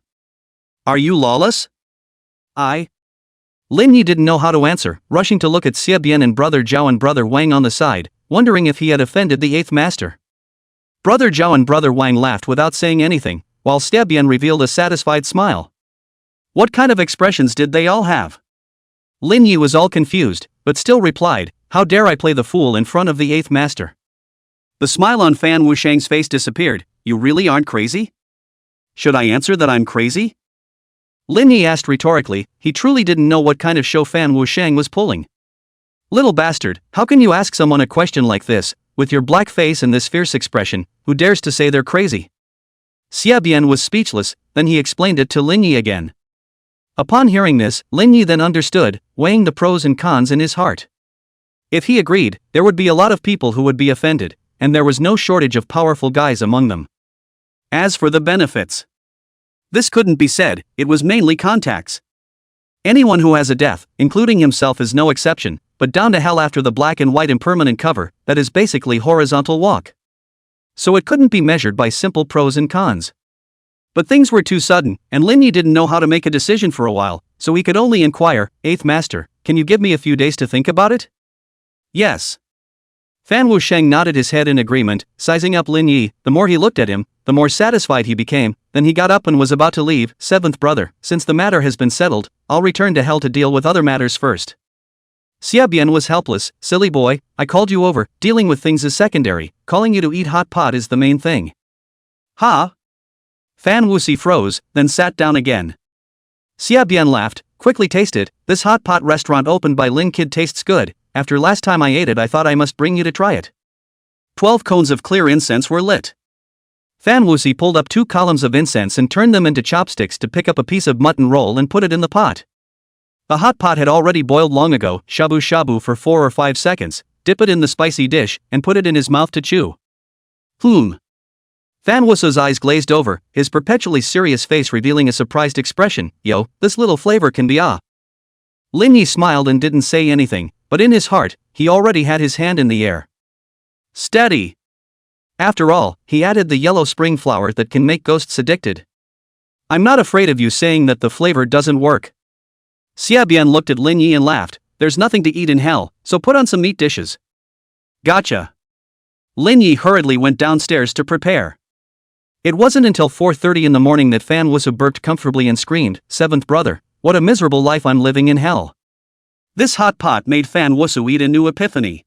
Are you lawless? Lin Yi didn't know how to answer, rushing to look at Xia Bian and Brother Zhao and Brother Wang on the side, wondering if he had offended the 8th Master. Brother Zhao and Brother Wang laughed without saying anything, while Xia Bian revealed a satisfied smile. What kind of expressions did they all have? Lin Yi was all confused, but still replied, how dare I play the fool in front of the 8th Master? The smile on Fan Wusheng's face disappeared, you really aren't crazy? Should I answer that I'm crazy? Lin Yi asked rhetorically, he truly didn't know what kind of show Fan Wusheng was pulling. Little bastard, how can you ask someone a question like this, with your black face and this fierce expression, who dares to say they're crazy? Xia Bian was speechless, then he explained it to Lin Yi again. Upon hearing this, Lin Yi then understood, weighing the pros and cons in his heart. If he agreed, there would be a lot of people who would be offended, and there was no shortage of powerful guys among them. As for the benefits, This couldn't be said, it was mainly contacts. Anyone who has a death, including himself, is no exception, but down to hell after the black and white impermanent cover, that is basically horizontal walk. So it couldn't be measured by simple pros and cons. But things were too sudden, and Lin Yi didn't know how to make a decision for a while, so he could only inquire, "Eighth Master, can you give me a few days to think about it?" "Yes." Fan Wusheng nodded his head in agreement, sizing up Lin Yi. The more he looked at him, the more satisfied he became. Then he got up and was about to leave. "Seventh brother, since the matter has been settled, I'll return to hell to deal with other matters first." Xia Bian was helpless. "Silly boy, I called you over, dealing with things is secondary, calling you to eat hot pot is the main thing." "Ha?" Fan Wuxi froze, then sat down again. Xia Bian laughed, "Quickly taste it, this hot pot restaurant opened by Lin Kid tastes good, after last time I ate it I thought I must bring you to try it." 12 cones of clear incense were lit. Fan Wuxi pulled up 2 columns of incense and turned them into chopsticks to pick up a piece of mutton roll and put it in the pot. The hot pot had already boiled long ago. Shabu shabu for 4 or 5 seconds, dip it in the spicy dish, and put it in his mouth to chew. Fan Wuxi's eyes glazed over, his perpetually serious face revealing a surprised expression. "Yo, this little flavor can be ah." Lin Yi smiled and didn't say anything, but in his heart, he already had his hand in the air. "Steady." After all, he added the yellow spring flower that can make ghosts addicted. "I'm not afraid of you saying that the flavor doesn't work." Xia Bian looked at Lin Yi and laughed. "There's nothing to eat in hell, so put on some meat dishes." "Gotcha." Lin Yi hurriedly went downstairs to prepare. It wasn't until 4:30 in the morning that Fan Wusu burped comfortably and screamed, "Seventh brother, what a miserable life I'm living in hell." This hot pot made Fan Wusu eat a new epiphany.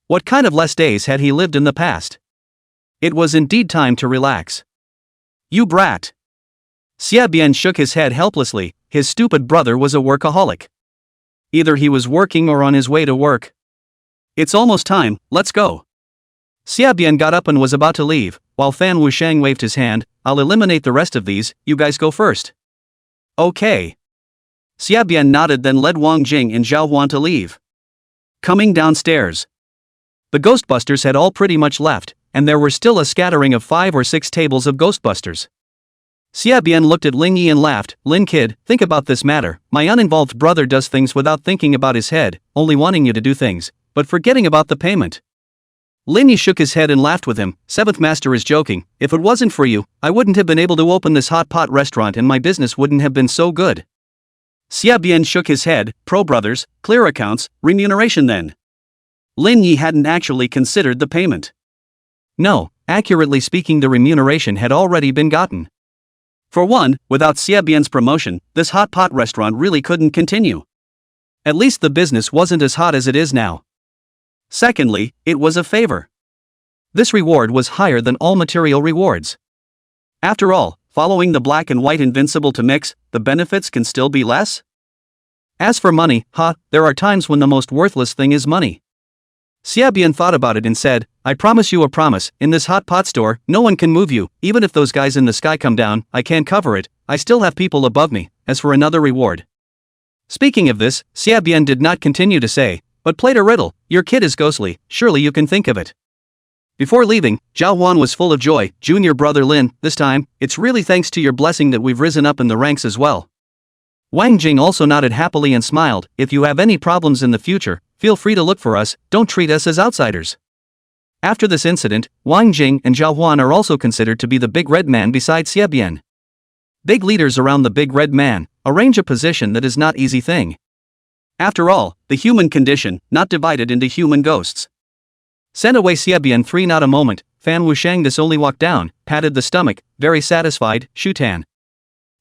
What kind of less days had he lived in the past? It was indeed time to relax. "You brat." Xia Bian shook his head helplessly. His stupid brother was a workaholic. Either he was working or on his way to work. "It's almost time, let's go." Xia Bian got up and was about to leave, while Fan Wusheng waved his hand. "I'll eliminate the rest of these, you guys go first." "Okay." Xia Bian nodded, then led Wang Jing and Zhao Huan to leave. Coming downstairs, the Ghostbusters had all pretty much left, and there were still a scattering of 5 or 6 tables of Ghostbusters. Xia Bian looked at Lin Yi and laughed. "Lin Kid, think about this matter. My uninvolved brother does things without thinking about his head, only wanting you to do things, but forgetting about the payment." Lin Yi shook his head and laughed with him. "Seventh Master is joking. If it wasn't for you, I wouldn't have been able to open this hot pot restaurant and my business wouldn't have been so good." Xia Bian shook his head. "Pro brothers, clear accounts, remuneration then." Lin Yi hadn't actually considered the payment. No, accurately speaking, the remuneration had already been gotten. For one, without Xia Bian's promotion, this hot pot restaurant really couldn't continue. At least the business wasn't as hot as it is now. Secondly, it was a favor. This reward was higher than all material rewards. After all, following the black and white invincible to mix, the benefits can still be less? As for money, there are times when the most worthless thing is money. Xia Bian thought about it and said, "I promise you a promise, in this hot pot store, no one can move you. Even if those guys in the sky come down, I can't cover it. I still have people above me. As for another reward." Speaking of this, Xia Bian did not continue to say, "But played a riddle, your kid is ghostly, surely you can think of it." Before leaving, Zhao Huan was full of joy. "Junior brother Lin, this time, it's really thanks to your blessing that we've risen up in the ranks as well." Wang Jing also nodded happily and smiled. "If you have any problems in the future, feel free to look for us, don't treat us as outsiders." After this incident, Wang Jing and Zhao Huan are also considered to be the big red man beside Xia Bian. Big leaders around the big red man arrange a position that is not easy thing. After all, the human condition, not divided into human ghosts. Sent away Xia Bian 3 not a moment, Fan Wusheng this only walked down, patted the stomach, very satisfied, Shutan.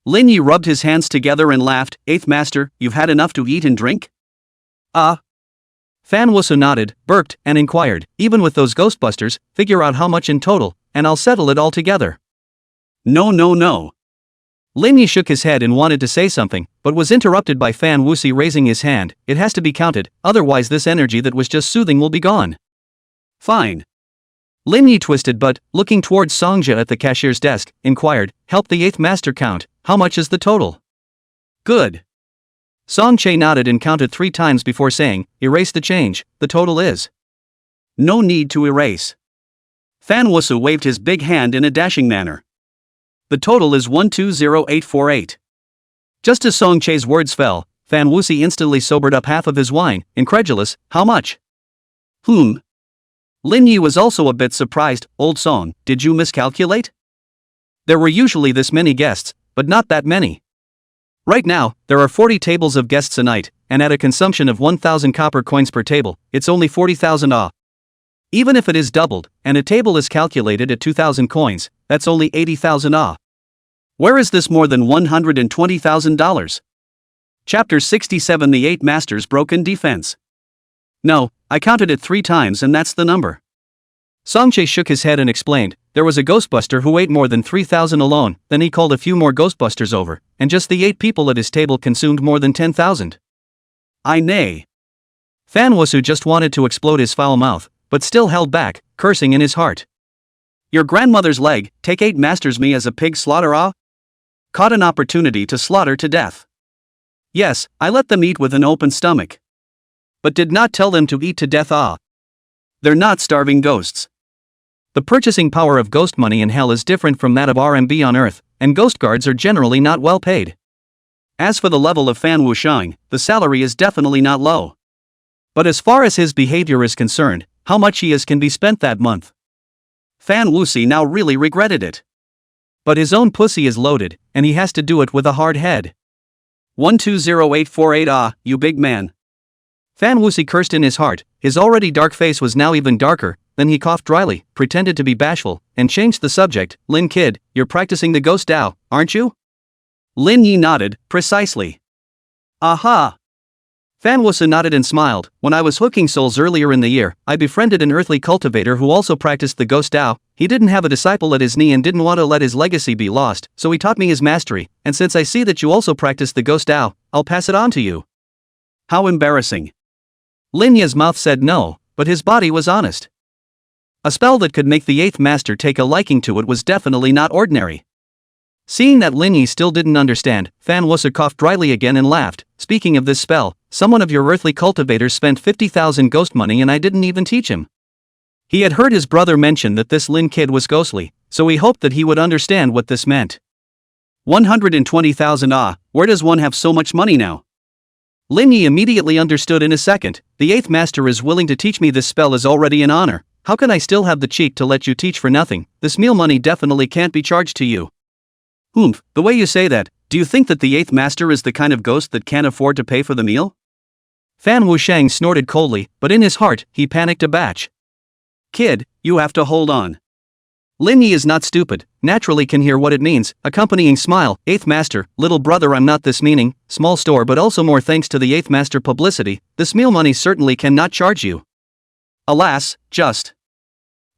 Lin Yi rubbed his hands together and laughed. "Eighth Master, you've had enough to eat and drink?" Fan Wusu nodded, burped, and inquired, "Even with those Ghostbusters, figure out how much in total, and I'll settle it all together." No. Lin Yi shook his head and wanted to say something, but was interrupted by Fan Wuxi raising his hand. "It has to be counted, otherwise this energy that was just soothing will be gone." "Fine." Lin Yi twisted but, looking towards Songjia at the cashier's desk, inquired, "Help the 8th Master count, how much is the total?" "Good." Song Che nodded and counted 3 times before saying, "Erase the change, the total is." "No need to erase." Fan Wusu waved his big hand in a dashing manner. The total is 120848. Just as Song Che's words fell, Fan Wuxi instantly sobered up half of his wine, incredulous. How much? Lin Yi was also a bit surprised. Old Song, did you miscalculate? There were usually this many guests, but not that many. Right now, there are 40 tables of guests a night, and at a consumption of 1,000 copper coins per table, it's only 40,000 ah. Even if it is doubled, and a table is calculated at 2,000 coins, that's only 80,000 ah. Where is this more than $120,000? Chapter 67. The 8 Masters' Broken Defense. No, I counted it 3 times and that's the number. Songche shook his head and explained, there was a ghostbuster who ate more than 3,000 alone, then he called a few more ghostbusters over, and just the 8 people at his table consumed more than 10,000. I nay. Fan Wuxi just wanted to explode his foul mouth, but still held back, cursing in his heart. Your grandmother's leg, take 8 masters me as a pig slaughter ah? Caught an opportunity to slaughter to death. Yes, I let them eat with an open stomach. But did not tell them to eat to death ah. They're not starving ghosts. The purchasing power of ghost money in hell is different from that of RMB on earth, and ghost guards are generally not well paid. As for the level of Fan Wuxiang, the salary is definitely not low. But as far as his behavior is concerned, how much he is can be spent that month. Fan Wuxi now really regretted it. But his own pussy is loaded, and he has to do it with a hard head. 120848 ah, you big man. Fan Wuxi cursed in his heart, his already dark face was now even darker, then he coughed dryly, pretended to be bashful, and changed the subject. Lin kid, you're practicing the ghost Tao, aren't you? Lin Yi nodded, precisely. Aha! Fan Wuxi nodded and smiled. When I was hooking souls earlier in the year, I befriended an earthly cultivator who also practiced the ghost Tao. He didn't have a disciple at his knee and didn't want to let his legacy be lost, so he taught me his mastery, and since I see that you also practice the ghost Tao, I'll pass it on to you. How embarrassing. Lin Yi's mouth said no, but his body was honest. A spell that could make the 8th master take a liking to it was definitely not ordinary. Seeing that Lin Yi still didn't understand, Fan Wuxi coughed dryly again and laughed. Speaking of this spell, someone of your earthly cultivators spent 50,000 ghost money and I didn't even teach him. He had heard his brother mention that this Lin kid was ghostly, so he hoped that he would understand what this meant. 120,000 ah, where does one have so much money now? Lin Yi immediately understood in a second. The 8th master is willing to teach me this spell is already an honor. How can I still have the cheek to let you teach for nothing? This meal money definitely can't be charged to you. The way you say that, do you think that the 8th master is the kind of ghost that can't afford to pay for the meal? Fan Wuxiang snorted coldly, but in his heart, he panicked a batch. Kid, you have to hold on. Lin Yi is not stupid, naturally can hear what it means, accompanying smile. 8th master, little brother, I'm not this meaning, small store, but also more thanks to the 8th master publicity, this meal money certainly cannot charge you. Alas, just.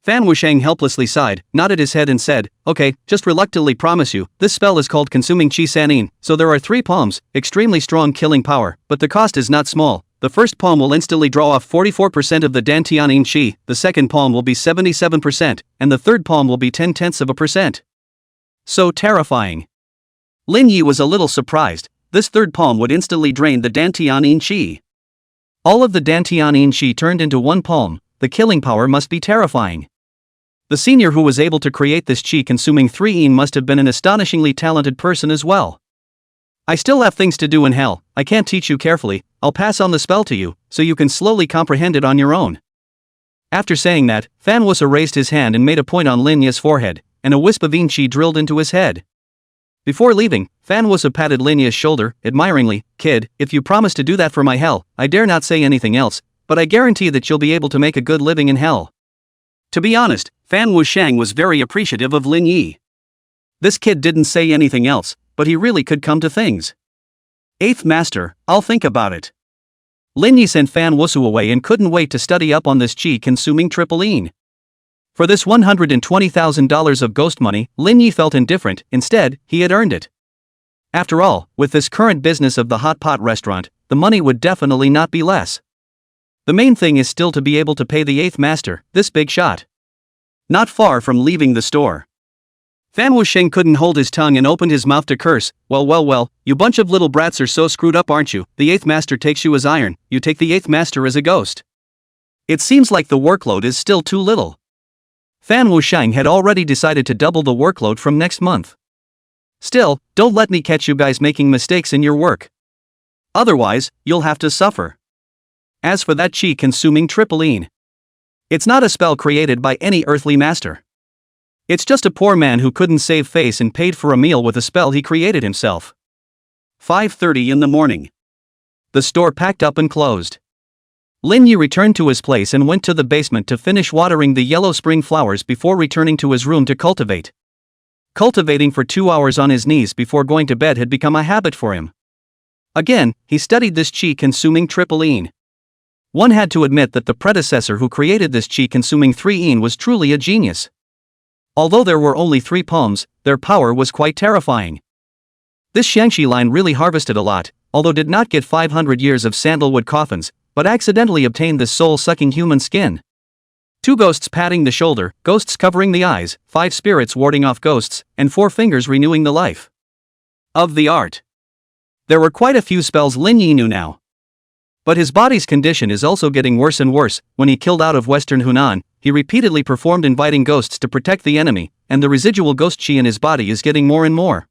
Fan Wuxiang helplessly sighed, nodded his head and said, okay, just reluctantly promise you, this spell is called Consuming Qi Sanin, so there are 3 palms, extremely strong killing power, but the cost is not small. The first palm will instantly draw off 44% of the Dantianin Qi, the second palm will be 77%, and the third palm will be 0.1%. So terrifying. Lin Yi was a little surprised, this third palm would instantly drain the Dantianin Qi. All of the Dantianin Qi turned into one palm, the killing power must be terrifying. The senior who was able to create this Qi-consuming 3-yin must have been an astonishingly talented person as well. I still have things to do in hell, I can't teach you carefully, I'll pass on the spell to you, so you can slowly comprehend it on your own. After saying that, Fan Wuxi raised his hand and made a point on Lin Yi's forehead, and a wisp of yin Qi drilled into his head. Before leaving, Fan Wuxi patted Lin Yi's shoulder, admiringly, kid, if you promise to do that for my hell, I dare not say anything else, but I guarantee that you'll be able to make a good living in hell. To be honest, Fan Wuxiang was very appreciative of Lin Yi. This kid didn't say anything else, but he really could come to things. 8th master, I'll think about it. Lin Yi sent Fan Wuxi away and couldn't wait to study up on this Qi-consuming triple-yin. For this $120,000 of ghost money, Lin Yi felt indifferent, instead, he had earned it. After all, with this current business of the hot pot restaurant, the money would definitely not be less. The main thing is still to be able to pay the 8th master, this big shot. Not far from leaving the store, Fan Wuxiang couldn't hold his tongue and opened his mouth to curse. Well, you bunch of little brats are so screwed up, aren't you? The 8th master takes you as iron, you take the 8th master as a ghost. It seems like the workload is still too little. Fan Wuxiang had already decided to double the workload from next month. Still, don't let me catch you guys making mistakes in your work. Otherwise, you'll have to suffer. As for that chi-consuming tripling, it's not a spell created by any earthly master. It's just a poor man who couldn't save face and paid for a meal with a spell he created himself. 5:30 in the morning. The store packed up and closed. Lin Yi returned to his place and went to the basement to finish watering the yellow spring flowers before returning to his room to cultivate. Cultivating for 2 hours on his knees before going to bed had become a habit for him. Again, he studied this chi-consuming tripling. One had to admit that the predecessor who created this chi-consuming 3-in was truly a genius. Although there were only 3 poems, their power was quite terrifying. This Shangxi line really harvested a lot, although did not get 500 years of sandalwood coffins, but accidentally obtained this soul-sucking human skin. 2 ghosts patting the shoulder, ghosts covering the eyes, 5 spirits warding off ghosts, and 4 fingers renewing the life of the art. There were quite a few spells Lin Yi knew now. But his body's condition is also getting worse and worse. When he killed out of Western Hunan, he repeatedly performed inviting ghosts to protect the enemy, and the residual ghost chi in his body is getting more and more.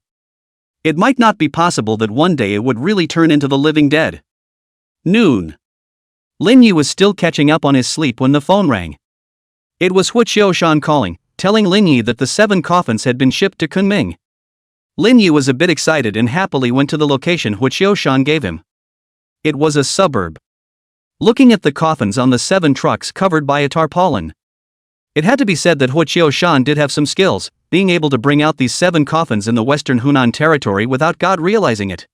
It might not be possible that one day it would really turn into the living dead. Noon. Lin Yi was still catching up on his sleep when the phone rang. It was He Haojie calling, telling Lin Yi that the 7 coffins had been shipped to Kunming. Lin Yi was a bit excited and happily went to the location He Haojie gave him. It was a suburb. Looking at the coffins on the 7 trucks covered by a tarpaulin, it had to be said that He Haojie did have some skills, being able to bring out these 7 coffins in the Western Hunan territory without God realizing it.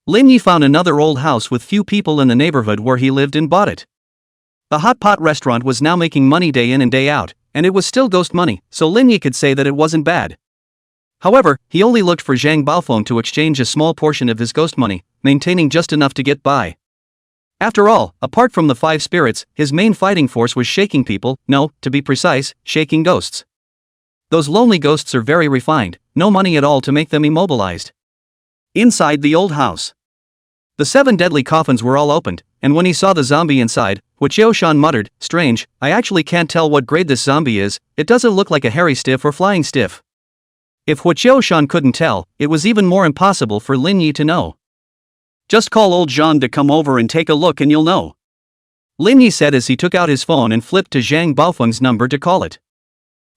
Lin Yi found another old house with few people in the neighborhood where he lived and bought it. The hot pot restaurant was now making money day in and day out, and it was still ghost money, so Lin Yi could say that it wasn't bad. However, he only looked for Zhang Baofeng to exchange a small portion of his ghost money, maintaining just enough to get by. After all, apart from the 5 spirits, his main fighting force was shaking people, no, to be precise, shaking ghosts. Those lonely ghosts are very refined, no money at all to make them immobilized. Inside the old house, the 7 deadly coffins were all opened, and when he saw the zombie inside, He Haojie muttered, "Strange, I actually can't tell what grade this zombie is, it doesn't look like a hairy stiff or flying stiff." If He Haojie couldn't tell, it was even more impossible for Lin Yi to know. "Just call old Jean to come over and take a look and you'll know," Lin Yi said as he took out his phone and flipped to Zhang Baofeng's number to call it.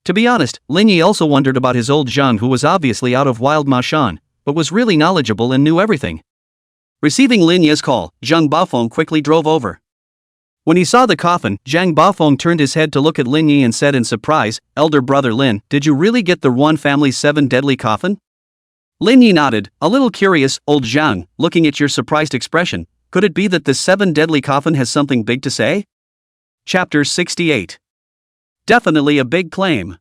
To be honest, Lin Yi also wondered about his old Jean, who was obviously out of Wild Mashan, but was really knowledgeable and knew everything. Receiving Lin Yi's call, Zhang Baofeng quickly drove over. When he saw the coffin, Zhang Baofeng turned his head to look at Lin Yi and said in surprise, "Elder brother Lin, did you really get the Ruan family's 7 deadly coffin?" Lin Yi nodded, a little curious. "Old Zhang, looking at your surprised expression, could it be that this 7 deadly coffin has something big to say?" Chapter 68. Definitely a big claim.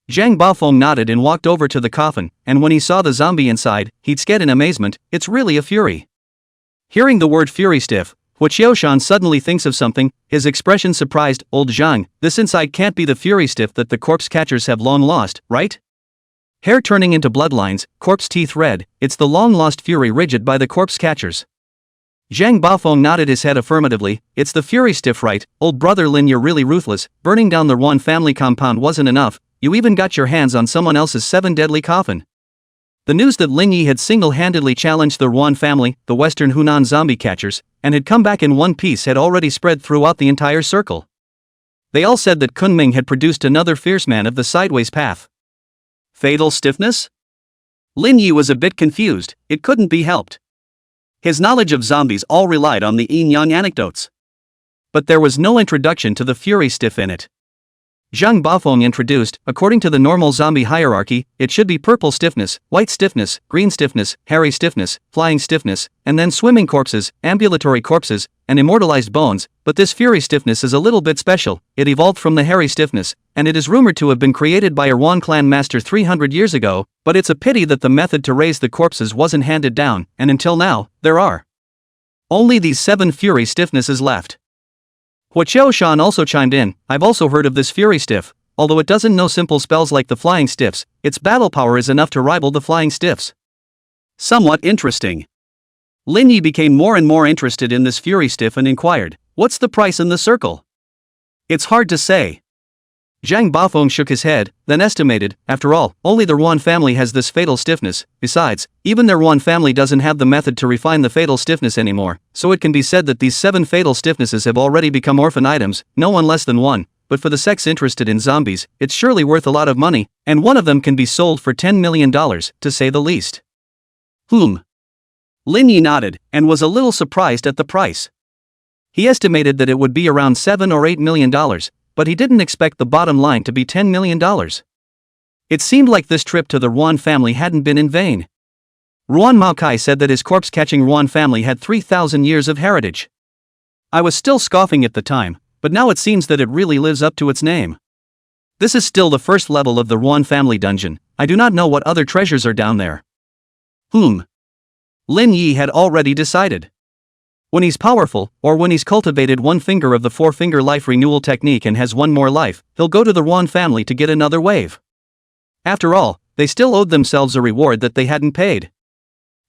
Zhang Baofeng nodded and walked over to the coffin, and when he saw the zombie inside, he'd scared in amazement. "It's really a fury." Hearing the word fury stiff, He Haojie suddenly thinks of something, his expression surprised. "Old Zhang, this inside can't be the fury stiff that the corpse catchers have long lost, right? Hair turning into bloodlines, corpse teeth red, it's the long-lost fury rigid by the corpse catchers." Zhang Baofeng nodded his head affirmatively. "It's the fury stiff, right? Old brother Lin, you're really ruthless. Burning down the Ruan family compound wasn't enough, you even got your hands on someone else's 7 deadly coffin." The news that Lin Yi had single-handedly challenged the Ruan family, the Western Hunan zombie catchers, and had come back in one piece had already spread throughout the entire circle. They all said that Kunming had produced another fierce man of the sideways path. Fatal stiffness? Lin Yi was a bit confused, it couldn't be helped. His knowledge of zombies all relied on the yin-yang anecdotes. But there was no introduction to the fury stiff in it. Zhang Baofeng introduced, according to the normal zombie hierarchy, it should be purple stiffness, white stiffness, green stiffness, hairy stiffness, flying stiffness, and then swimming corpses, ambulatory corpses, and immortalized bones, but this fury stiffness is a little bit special. It evolved from the hairy stiffness, and it is rumored to have been created by a Ruan clan master 300 years ago, but it's a pity that the method to raise the corpses wasn't handed down, and until now, there are only these 7 fury stiffnesses left. He Haojie also chimed in, "I've also heard of this fury stiff, although it doesn't know simple spells like the flying stiffs, its battle power is enough to rival the flying stiffs." Somewhat interesting. Lin Yi became more and more interested in this fury stiff and inquired, "What's the price in the circle?" "It's hard to say. Zhang Bafeng shook his head, then estimated, after all, only the Ruan family has this fatal stiffness. Besides, even their Ruan family doesn't have the method to refine the fatal stiffness anymore, so it can be said that these 7 fatal stiffnesses have already become orphan items, no one less than one. But for the sex interested in zombies, it's surely worth a lot of money, and one of them can be sold for $10 million, to say the least. Lin Yi nodded, and was a little surprised at the price. He estimated that it would be around $7 or $8 million, but he didn't expect the bottom line to be $10 million. It seemed like this trip to the Ruan family hadn't been in vain. Ruan Maokai said that his corpse-catching Ruan family had 3,000 years of heritage. I was still scoffing at the time, but now it seems that it really lives up to its name. This is still the first level of the Ruan family dungeon. I do not know what other treasures are down there. Lin Yi had already decided. When he's powerful, or when he's cultivated one finger of the 4-finger life renewal technique and has one more life, he'll go to the Ruan family to get another wave. After all, they still owed themselves a reward that they hadn't paid.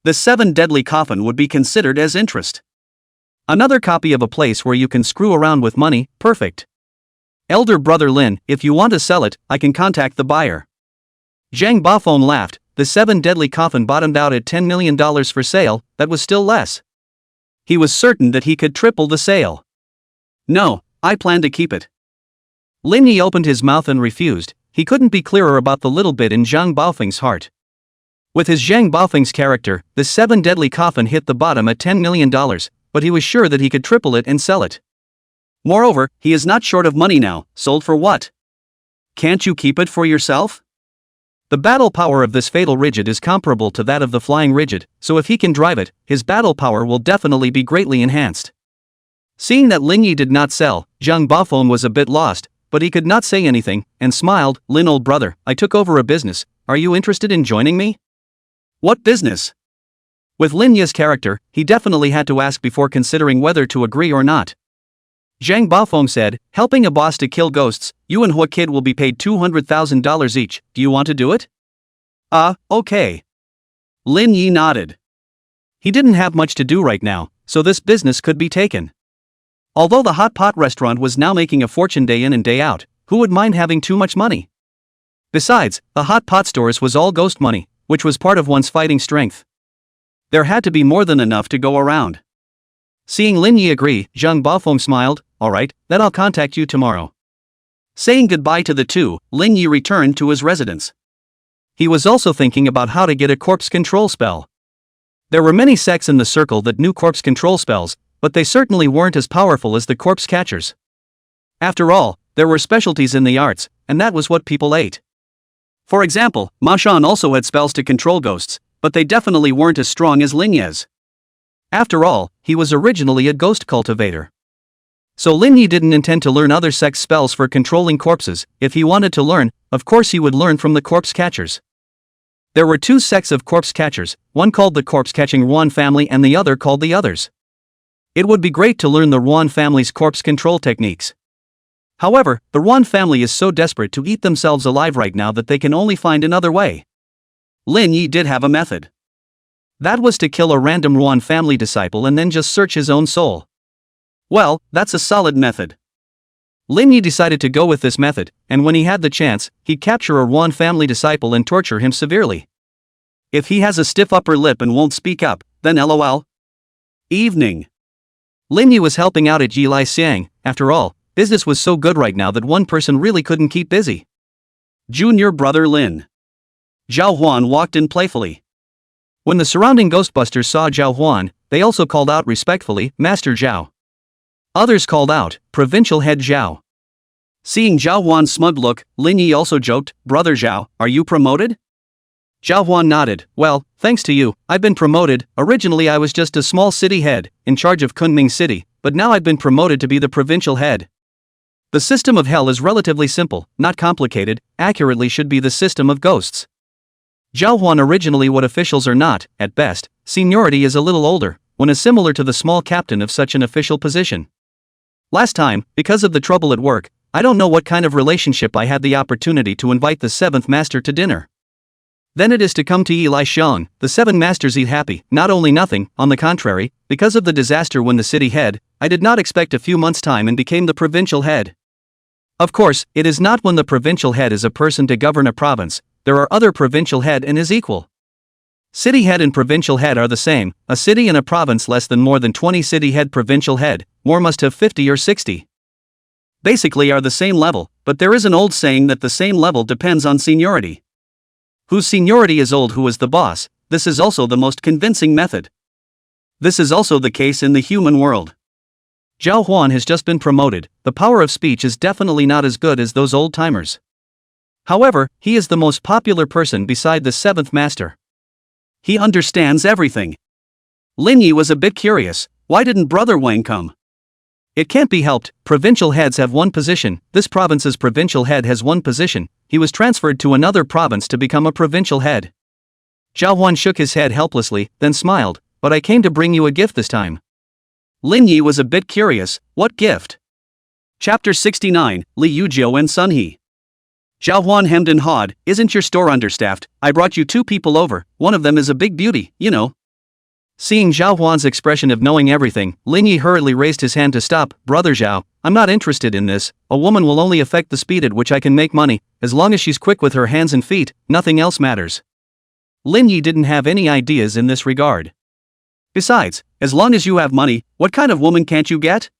The 7 deadly coffin would be considered as interest. Another copy of a place where you can screw around with money, perfect. Elder brother Lin, if you want to sell it, I can contact the buyer. Zhang Bafeng laughed. The 7 deadly coffin bottomed out at $10 million for sale, that was still less. He was certain that he could triple the sale. No, I plan to keep it. Lin Yi opened his mouth and refused. He couldn't be clearer about the little bit in Zhang Baofeng's heart. With his Zhang Baofeng's character, the 7 deadly coffin hit the bottom at $10 million, but he was sure that he could triple it and sell it. Moreover, he is not short of money now. Sold for what? Can't you keep it for yourself? The battle power of this fatal rigid is comparable to that of the flying rigid, so if he can drive it, his battle power will definitely be greatly enhanced. Seeing that Lin Yi did not sell, Zhang Bafeng was a bit lost, but he could not say anything, and smiled. Lin, old brother, I took over a business. Are you interested in joining me? What business? With Lin Yi's character, he definitely had to ask before considering whether to agree or not. Zhang Bafeng said, helping a boss to kill ghosts. You and Hua Kid will be paid $200,000 each. Do you want to do it? Okay. Lin Yi nodded. He didn't have much to do right now, so this business could be taken. Although the hot pot restaurant was now making a fortune day in and day out, who would mind having too much money? Besides, the hot pot stores was all ghost money, which was part of one's fighting strength. There had to be more than enough to go around. Seeing Lin Yi agree, Zhang Bafeng smiled. Alright, then I'll contact you tomorrow. Saying goodbye to the two, Lin Yi returned to his residence. He was also thinking about how to get a corpse control spell. There were many sects in the circle that knew corpse control spells, but they certainly weren't as powerful as the corpse catchers. After all, there were specialties in the arts, and that was what people ate. For example, Ma Shan also had spells to control ghosts, but they definitely weren't as strong as Lin Yi's. After all, he was originally a ghost cultivator. So Lin Yi didn't intend to learn other sects' spells for controlling corpses. If he wanted to learn, of course he would learn from the corpse catchers. There were 2 sects of corpse catchers, one called the corpse-catching Ruan family and the other called the others. It would be great to learn the Ruan family's corpse control techniques. However, the Ruan family is so desperate to eat themselves alive right now that they can only find another way. Lin Yi did have a method. That was to kill a random Ruan family disciple and then just search his own soul. Well, that's a solid method. Lin Yi decided to go with this method, and when he had the chance, he'd capture a Ruan family disciple and torture him severely. If he has a stiff upper lip and won't speak up, then LOL. Evening. Lin Yi was helping out at Yi Lai Xiang. After all, business was so good right now that one person really couldn't keep busy. Junior brother Lin. Zhao Huan walked in playfully. When the surrounding ghostbusters saw Zhao Huan, they also called out respectfully, Master Zhao. Others called out, Provincial Head Zhao. Seeing Zhao Huan's smug look, Lin Yi also joked, Brother Zhao, are you promoted? Zhao Huan nodded. Well, thanks to you, I've been promoted. Originally I was just a small city head, in charge of Kunming City, but now I've been promoted to be the provincial head. The system of hell is relatively simple, not complicated, accurately should be the system of ghosts. Zhao Huan originally what officials are not, at best, seniority is a little older, when is similar to the small captain of such an official position. Last time, because of the trouble at work, I don't know what kind of relationship I had the opportunity to invite the 7th master to dinner. Then it is to come to Yi Lai Xiang. The 7 masters eat happy, not only nothing, on the contrary, because of the disaster when the city head, I did not expect a few months' time and became the provincial head. Of course, it is not when the provincial head is a person to govern a province, there are other provincial head and is equal. City head and provincial head are the same, a city and a province less than more than 20 city head provincial head, more must have 50 or 60. Basically are the same level, but there is an old saying that the same level depends on seniority. Whose seniority is old who is the boss, this is also the most convincing method. This is also the case in the human world. Zhao Huan has just been promoted, the power of speech is definitely not as good as those old timers. However, he is the most popular person beside the seventh master. He understands everything. Lin Yi was a bit curious, why didn't Brother Wang come? It can't be helped, provincial heads have one position, this province's provincial head has one position, he was transferred to another province to become a provincial head. Zhao Huan shook his head helplessly, then smiled, but I came to bring you a gift this time. Lin Yi was a bit curious, what gift? Chapter 69, Li Yujiu and Sun He. Zhao Huan hemmed and hawed, isn't your store understaffed? I brought you 2 people over, one of them is a big beauty, you know. Seeing Zhao Huan's expression of knowing everything, Lin Yi hurriedly raised his hand to stop. Brother Zhao, I'm not interested in this, a woman will only affect the speed at which I can make money, as long as she's quick with her hands and feet, nothing else matters. Lin Yi didn't have any ideas in this regard. Besides, as long as you have money, what kind of woman can't you get?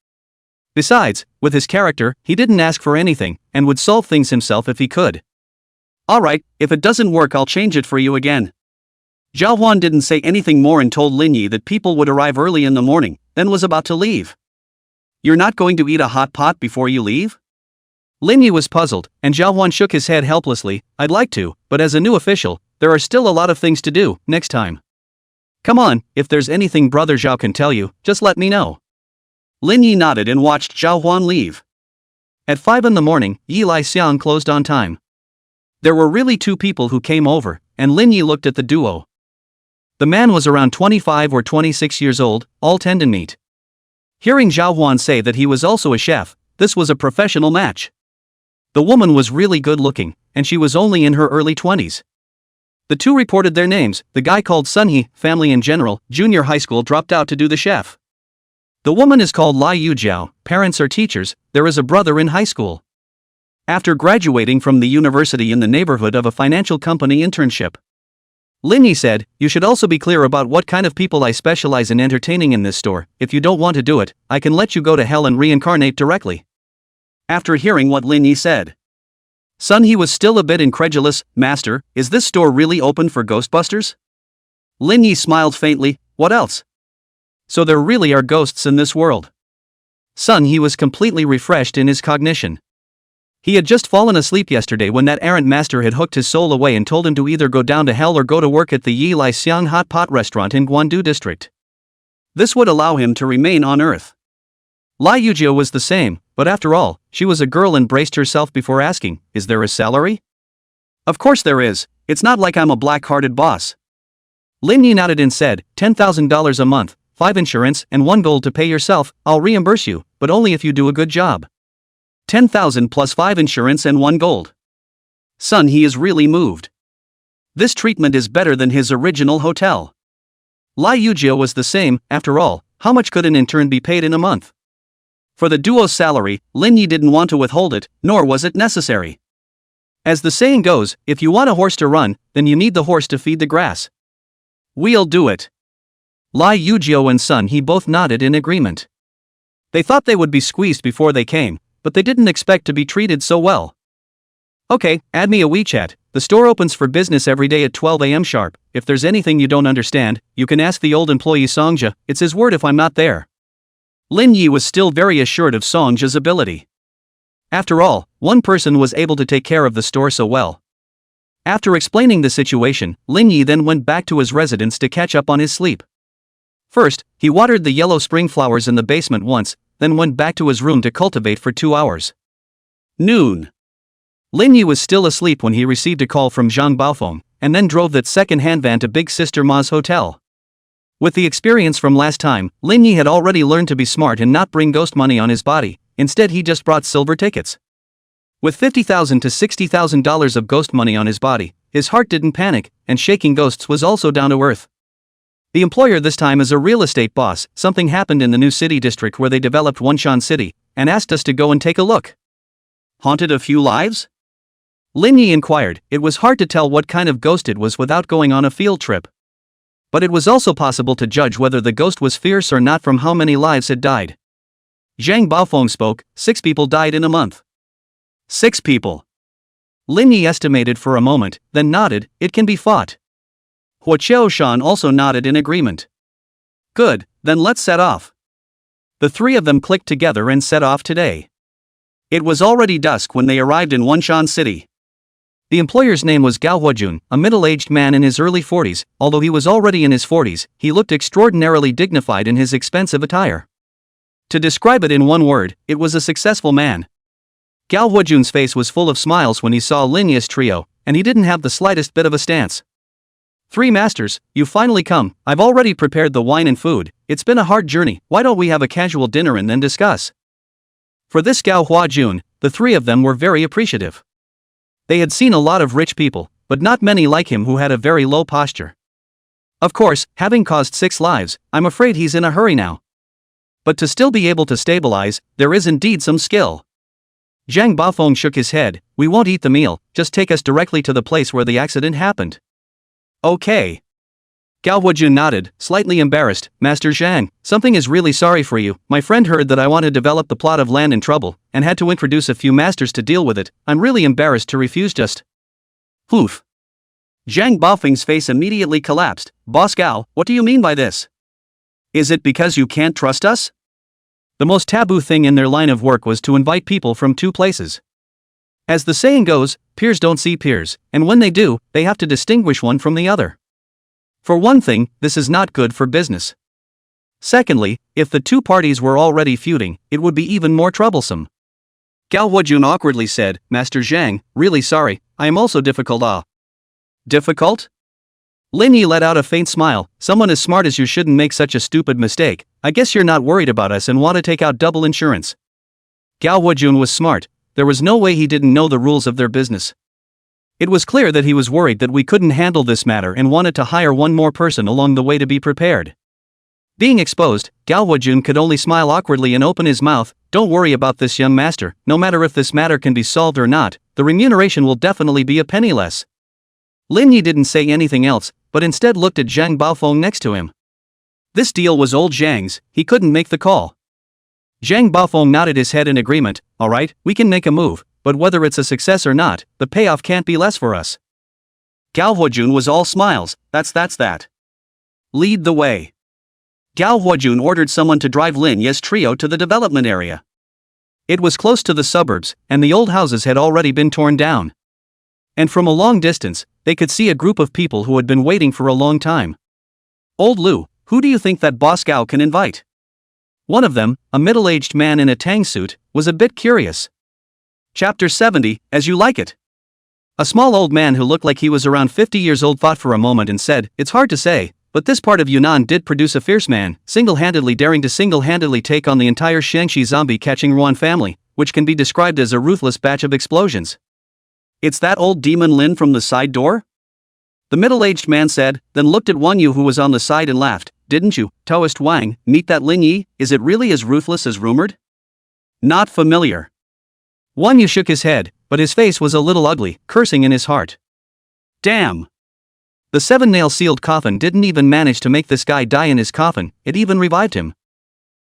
Besides, with his character, he didn't ask for anything, and would solve things himself if he could. Alright, if it doesn't work I'll change it for you again. Zhao Huan didn't say anything more and told Lin Yi that people would arrive early in the morning, then was about to leave. You're not going to eat a hot pot before you leave? Lin Yi was puzzled, and Zhao Huan shook his head helplessly, I'd like to, but as a new official, there are still a lot of things to do, next time. Come on, if there's anything Brother Zhao can tell you, just let me know. Lin Yi nodded and watched Zhao Huan leave. At 5 in the morning, Yi Lai Xiang closed on time. There were really 2 people who came over, and Lin Yi looked at the duo. The man was around 25 or 26 years old, all tendon meat. Hearing Zhao Huan say that he was also a chef, this was a professional match. The woman was really good looking, and she was only in her early 20s. The 2 reported their names, the guy called Sun He, family in general, junior high school dropped out to do the chef. The woman is called Lai Yujiao, parents are teachers, there is a brother in high school. After graduating from the university in the neighborhood of a financial company internship. Lin Yi said, you should also be clear about what kind of people I specialize in entertaining in this store, if you don't want to do it, I can let you go to hell and reincarnate directly. After hearing what Lin Yi said, Sun He was still a bit incredulous, Master, is this store really open for Ghostbusters? Lin Yi smiled faintly, what else? So there really are ghosts in this world. Sun He was completely refreshed in his cognition. He had just fallen asleep yesterday when that errant master had hooked his soul away and told him to either go down to hell or go to work at the Yi Lai Xiang hot pot restaurant in Guandu district. This would allow him to remain on Earth. Lai Yujiu was the same, but after all, she was a girl and braced herself before asking, is there a salary? Of course there is, it's not like I'm a black-hearted boss. Lin Yi nodded and said, $10,000 a month, 5 insurance and 1 gold to pay yourself, I'll reimburse you, but only if you do a good job. 10,000 plus 5 insurance and 1 gold. Sun He is really moved. This treatment is better than his original hotel. Lai Yujiu was the same, after all, how much could an intern be paid in a month? For the duo's salary, Lin Yi didn't want to withhold it, nor was it necessary. As the saying goes, if you want a horse to run, then you need the horse to feed the grass. We'll do it. Lai Yujiu and Sun He both nodded in agreement. They thought they would be squeezed before they came, but they didn't expect to be treated so well. Okay, add me a WeChat, the store opens for business every day at 12 a.m. sharp, if there's anything you don't understand, you can ask the old employee Songjia, it's his word if I'm not there. Lin Yi was still very assured of Songjia's ability. After all, one person was able to take care of the store so well. After explaining the situation, Lin Yi then went back to his residence to catch up on his sleep. First, he watered the yellow spring flowers in the basement once, then went back to his room to cultivate for 2 hours. Noon. Lin Yi was still asleep when he received a call from Zhang Baofeng, and then drove that second-hand van to Big Sister Ma's hotel. With the experience from last time, Lin Yi had already learned to be smart and not bring ghost money on his body, instead he just brought silver tickets. With $50,000 to $60,000 of ghost money on his body, his heart didn't panic, and shaking ghosts was also down to earth. The employer this time is a real estate boss, something happened in the new city district where they developed Wenshan City, and asked us to go and take a look. Haunted a few lives? Lin Yi inquired. It was hard to tell what kind of ghost it was without going on a field trip. But it was also possible to judge whether the ghost was fierce or not from how many lives had died. Zhang Baofeng spoke. 6 people died in a month. 6 people. Lin Yi estimated for a moment, then nodded. It can be fought. Huo Qiaoshan also nodded in agreement. Good, then let's set off. The 3 of them clicked together and set off today. It was already dusk when they arrived in Wenshan City. The employer's name was Gao Huojun, a middle-aged man in his early 40s. Although he was already in his 40s, he looked extraordinarily dignified in his expensive attire. To describe it in one word, it was a successful man. Gao Huojun's face was full of smiles when he saw Lin Yi's trio, and he didn't have the slightest bit of a stance. 3 masters, you finally come. I've already prepared the wine and food. It's been a hard journey. Why don't we have a casual dinner and then discuss? For this Gao Huojun, the 3 of them were very appreciative. They had seen a lot of rich people, but not many like him who had a very low posture. Of course, having caused 6 lives, I'm afraid he's in a hurry now. But to still be able to stabilize, there is indeed some skill. Zhang Baofeng shook his head. We won't eat the meal, just take us directly to the place where the accident happened. Okay. Gao Huojun nodded, slightly embarrassed. Master Zhang, something is really sorry for you. My friend heard that I want to develop the plot of Land in Trouble, and had to introduce a few masters to deal with it. I'm really embarrassed to refuse just. Poof. Zhang Baofeng's face immediately collapsed. Boss Gao, what do you mean by this? Is it because you can't trust us? The most taboo thing in their line of work was to invite people from 2 places. As the saying goes, peers don't see peers, and when they do, they have to distinguish one from the other. For one thing, this is not good for business. Secondly, if the 2 parties were already feuding, it would be even more troublesome. Gao Huojun awkwardly said, Master Zhang, really sorry, I am also difficult. Difficult? Lin Yi let out a faint smile. Someone as smart as you shouldn't make such a stupid mistake. I guess you're not worried about us and want to take out double insurance. Gao Huojun was smart. There was no way he didn't know the rules of their business. It was clear that he was worried that we couldn't handle this matter and wanted to hire one more person along the way to be prepared. Being exposed, Gao Huojun could only smile awkwardly and open his mouth. Don't worry about this, young master. No matter if this matter can be solved or not, the remuneration will definitely be a penny less. Lin Yi didn't say anything else, but instead looked at Zhang Baofeng next to him. This deal was old Zhang's, he couldn't make the call. Zhang Baofeng nodded his head in agreement. Alright, we can make a move, but whether it's a success or not, the payoff can't be less for us. Gao Huojun was all smiles. That's that. Lead the way. Gao Huojun ordered someone to drive Lin Yi's trio to the development area. It was close to the suburbs, and the old houses had already been torn down. And from a long distance, they could see a group of people who had been waiting for a long time. Old Lu, who do you think that Boss Gao can invite? One of them, a middle-aged man in a tang suit, was a bit curious. Chapter 70, As You Like It. A small old man who looked like he was around 50 years old thought for a moment and said, It's hard to say, but this part of Yunnan did produce a fierce man, single-handedly daring to single-handedly take on the entire Shaanxi zombie-catching Ruan family, which can be described as a ruthless batch of explosions. It's that old demon Lin from the side door? The middle-aged man said, then looked at Wang Yu who was on the side and laughed. Didn't you, Taoist Wang, meet that Lin Yi? Is it really as ruthless as rumored? Not familiar. Wang Yu shook his head, but his face was a little ugly, cursing in his heart. Damn! The 7-nail sealed coffin didn't even manage to make this guy die in his coffin, it even revived him.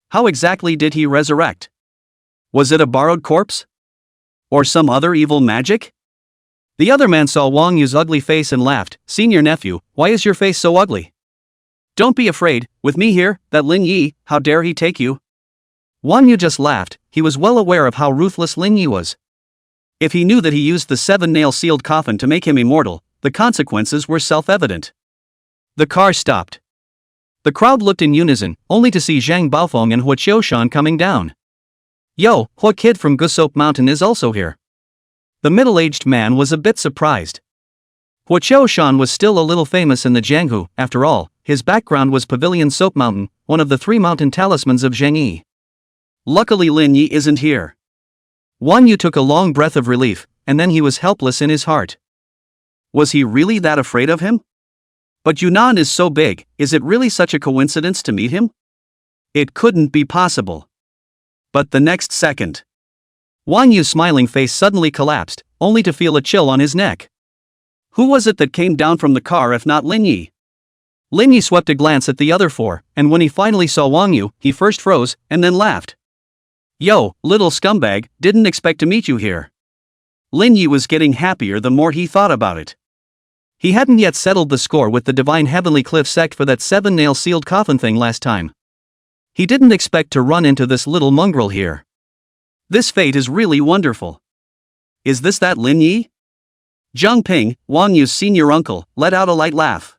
How exactly did he resurrect? Was it a borrowed corpse? Or some other evil magic? The other man saw Wang Yu's ugly face and laughed. Senior nephew, why is your face so ugly? Don't be afraid, with me here, that Lin Yi, how dare he take you? Wang Yu just laughed, he was well aware of how ruthless Lin Yi was. If he knew that he used the 7-nail sealed coffin to make him immortal, the consequences were self-evident. The car stopped. The crowd looked in unison, only to see Zhang Baofeng and Huo Qiaoshan coming down. Yo, Hua Kid from Gusop Mountain is also here. The middle-aged man was a bit surprised. Huo Qiaoshan was still a little famous in the Jianghu, after all, his background was Pavilion Soap Mountain, one of the 3 mountain talismans of Zhengyi. Luckily Lin Yi isn't here. Wang Yu took a long breath of relief, and then he was helpless in his heart. Was he really that afraid of him? But Yunnan is so big, is it really such a coincidence to meet him? It couldn't be possible. But the next second. Wang Yu's smiling face suddenly collapsed, only to feel a chill on his neck. Who was it that came down from the car if not Lin Yi? Lin Yi swept a glance at the other four, and when he finally saw Wang Yu, he first froze, and then laughed. Yo, little scumbag, didn't expect to meet you here. Lin Yi was getting happier the more he thought about it. He hadn't yet settled the score with the Divine Heavenly Cliff sect for that 7-nail sealed coffin thing last time. He didn't expect to run into this little mongrel here. This fate is really wonderful. Is this that Lin Yi? Zhang Ping, Wang Yu's senior uncle, let out a light laugh.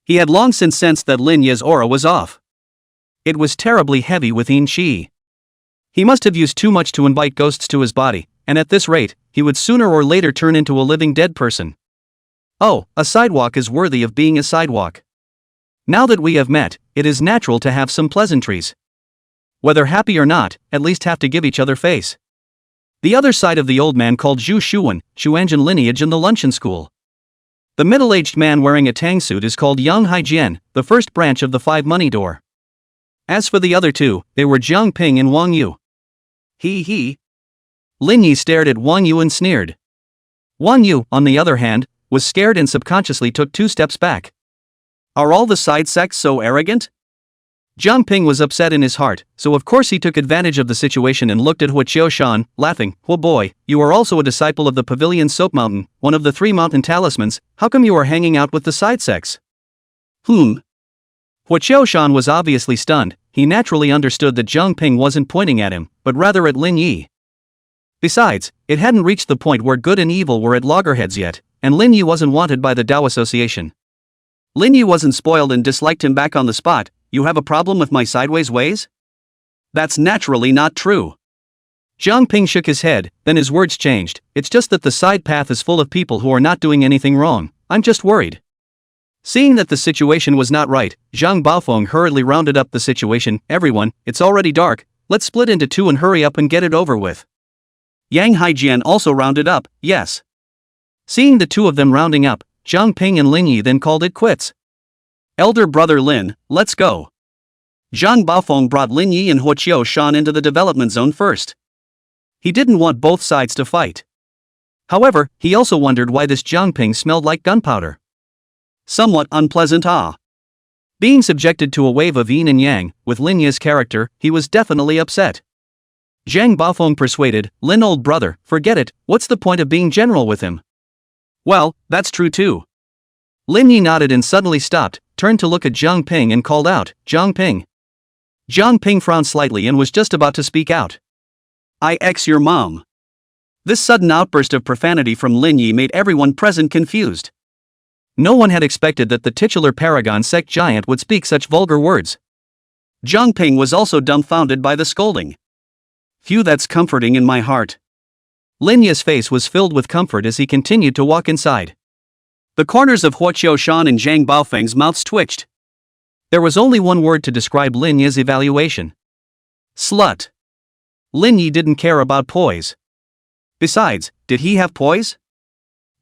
He had long since sensed that Lin Yi's aura was off. It was terribly heavy with yin qi. He must have used too much to invite ghosts to his body, and at this rate, he would sooner or later turn into a living dead person. Oh, a sidewalk is worthy of being a sidewalk. Now that we have met, it is natural to have some pleasantries. Whether happy or not, at least have to give each other face. The other side of the old man called Zhu Shuwen, Xuanzhen lineage in the luncheon school. The middle-aged man wearing a tang suit is called He Haojie, the first branch of the 5 money door. As for the other two, they were Zhang Ping and Wang Yu. He. Lin Yi stared at Wang Yu and sneered. Wang Yu, on the other hand, was scared and subconsciously took 2 steps back. Are all the side sects so arrogant? Zhang Ping was upset in his heart, so of course he took advantage of the situation and looked at Huo Shan, laughing. Oh boy, you are also a disciple of the Pavilion Soap Mountain, one of the 3 mountain talismans, how come you are hanging out with the side sects? Huo Shan was obviously stunned. He naturally understood that Zhang Ping wasn't pointing at him, but rather at Lin Yi. Besides, it hadn't reached the point where good and evil were at loggerheads yet, and Lin Yi wasn't wanted by the Dao Association. Lin Yi wasn't spoiled and disliked him back on the spot. You have a problem with my sideways ways? That's naturally not true. Zhang Ping shook his head, then his words changed. It's just that the side path is full of people who are not doing anything wrong. I'm just worried. Seeing that the situation was not right, Zhang Baofeng hurriedly rounded up the situation. Everyone, it's already dark, let's split into 2 and hurry up and get it over with. Yang Haijian also rounded up, yes. Seeing the 2 of them rounding up, Zhang Ping and Lin Yi then called it quits. Elder brother Lin, let's go. Zhang Baofeng brought Lin Yi and Huo Shan into the development zone first. He didn't want both sides to fight. However, he also wondered why this Zhang Ping smelled like gunpowder. Somewhat unpleasant, Being subjected to a wave of yin and yang, with Lin Yi's character, he was definitely upset. Zhang Baofeng persuaded, Lin old brother, forget it, what's the point of being general with him? Well, that's true too. Lin Yi nodded and suddenly stopped, turned to look at Zhang Ping and called out, Zhang Ping. Zhang Ping frowned slightly and was just about to speak out. I X your mom. This sudden outburst of profanity from Lin Yi made everyone present confused. No one had expected that the titular Paragon sect giant would speak such vulgar words. Zhang Ping was also dumbfounded by the scolding. Phew, that's comforting in my heart. Lin Yi's face was filled with comfort as he continued to walk inside. The corners of Huo Shan and Zhang Baofeng's mouths twitched. There was only one word to describe Lin Yi's evaluation. Slut. Lin Yi didn't care about poise. Besides, did he have poise?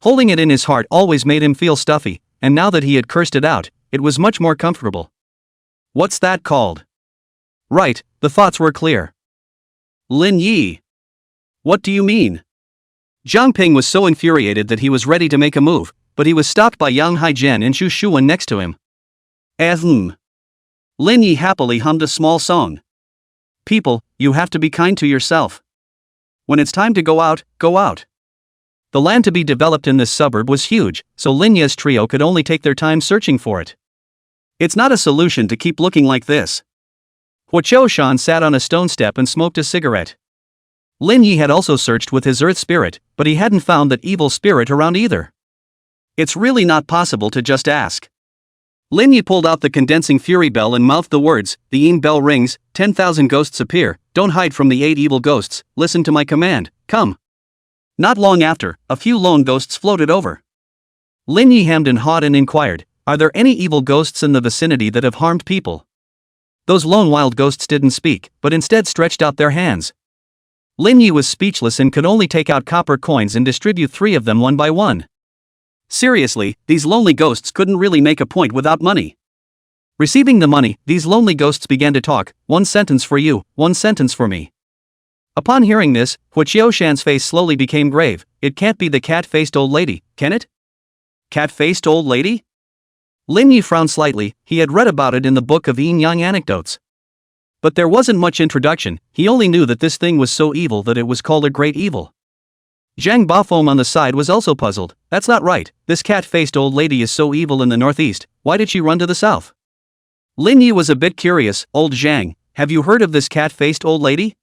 Holding it in his heart always made him feel stuffy, and now that he had cursed it out, it was much more comfortable. What's that called? Right, the thoughts were clear. Lin Yi. What do you mean? Zhang Ping was so infuriated that he was ready to make a move, but he was stopped by Yang Haijian and Zhu Shuwen next to him. Lin Yi happily hummed a small song. People, you have to be kind to yourself. When it's time to go out, go out. The land to be developed in this suburb was huge, so Lin Yi's trio could only take their time searching for it. It's not a solution to keep looking like this. Huo Shan sat on a stone step and smoked a cigarette. Lin Yi had also searched with his earth spirit, but he hadn't found that evil spirit around either. It's really not possible to just ask. Lin Yi pulled out the condensing fury bell and mouthed the words, the yin bell rings, 10,000 ghosts appear, don't hide from the 8 evil ghosts, listen to my command, come. Not long after, a few lone ghosts floated over. Lin Yi hemmed and hawed and inquired, are there any evil ghosts in the vicinity that have harmed people? Those lone wild ghosts didn't speak, but instead stretched out their hands. Lin Yi was speechless and could only take out copper coins and distribute 3 of them one by one. Seriously, these lonely ghosts couldn't really make a point without money. Receiving the money, these lonely ghosts began to talk, 1 sentence for you, 1 sentence for me. Upon hearing this, Huoqiushan's face slowly became grave. It can't be the cat-faced old lady, can it? Cat-faced old lady? Lin Yi frowned slightly. He had read about it in the book of Yin Yang anecdotes. But there wasn't much introduction. He only knew that this thing was so evil that it was called a great evil. Zhang Bafeng on the side was also puzzled. That's not right. This cat-faced old lady is so evil in the northeast. Why did she run to the south? Lin Yi was a bit curious. Old Zhang, have you heard of this cat-faced old lady?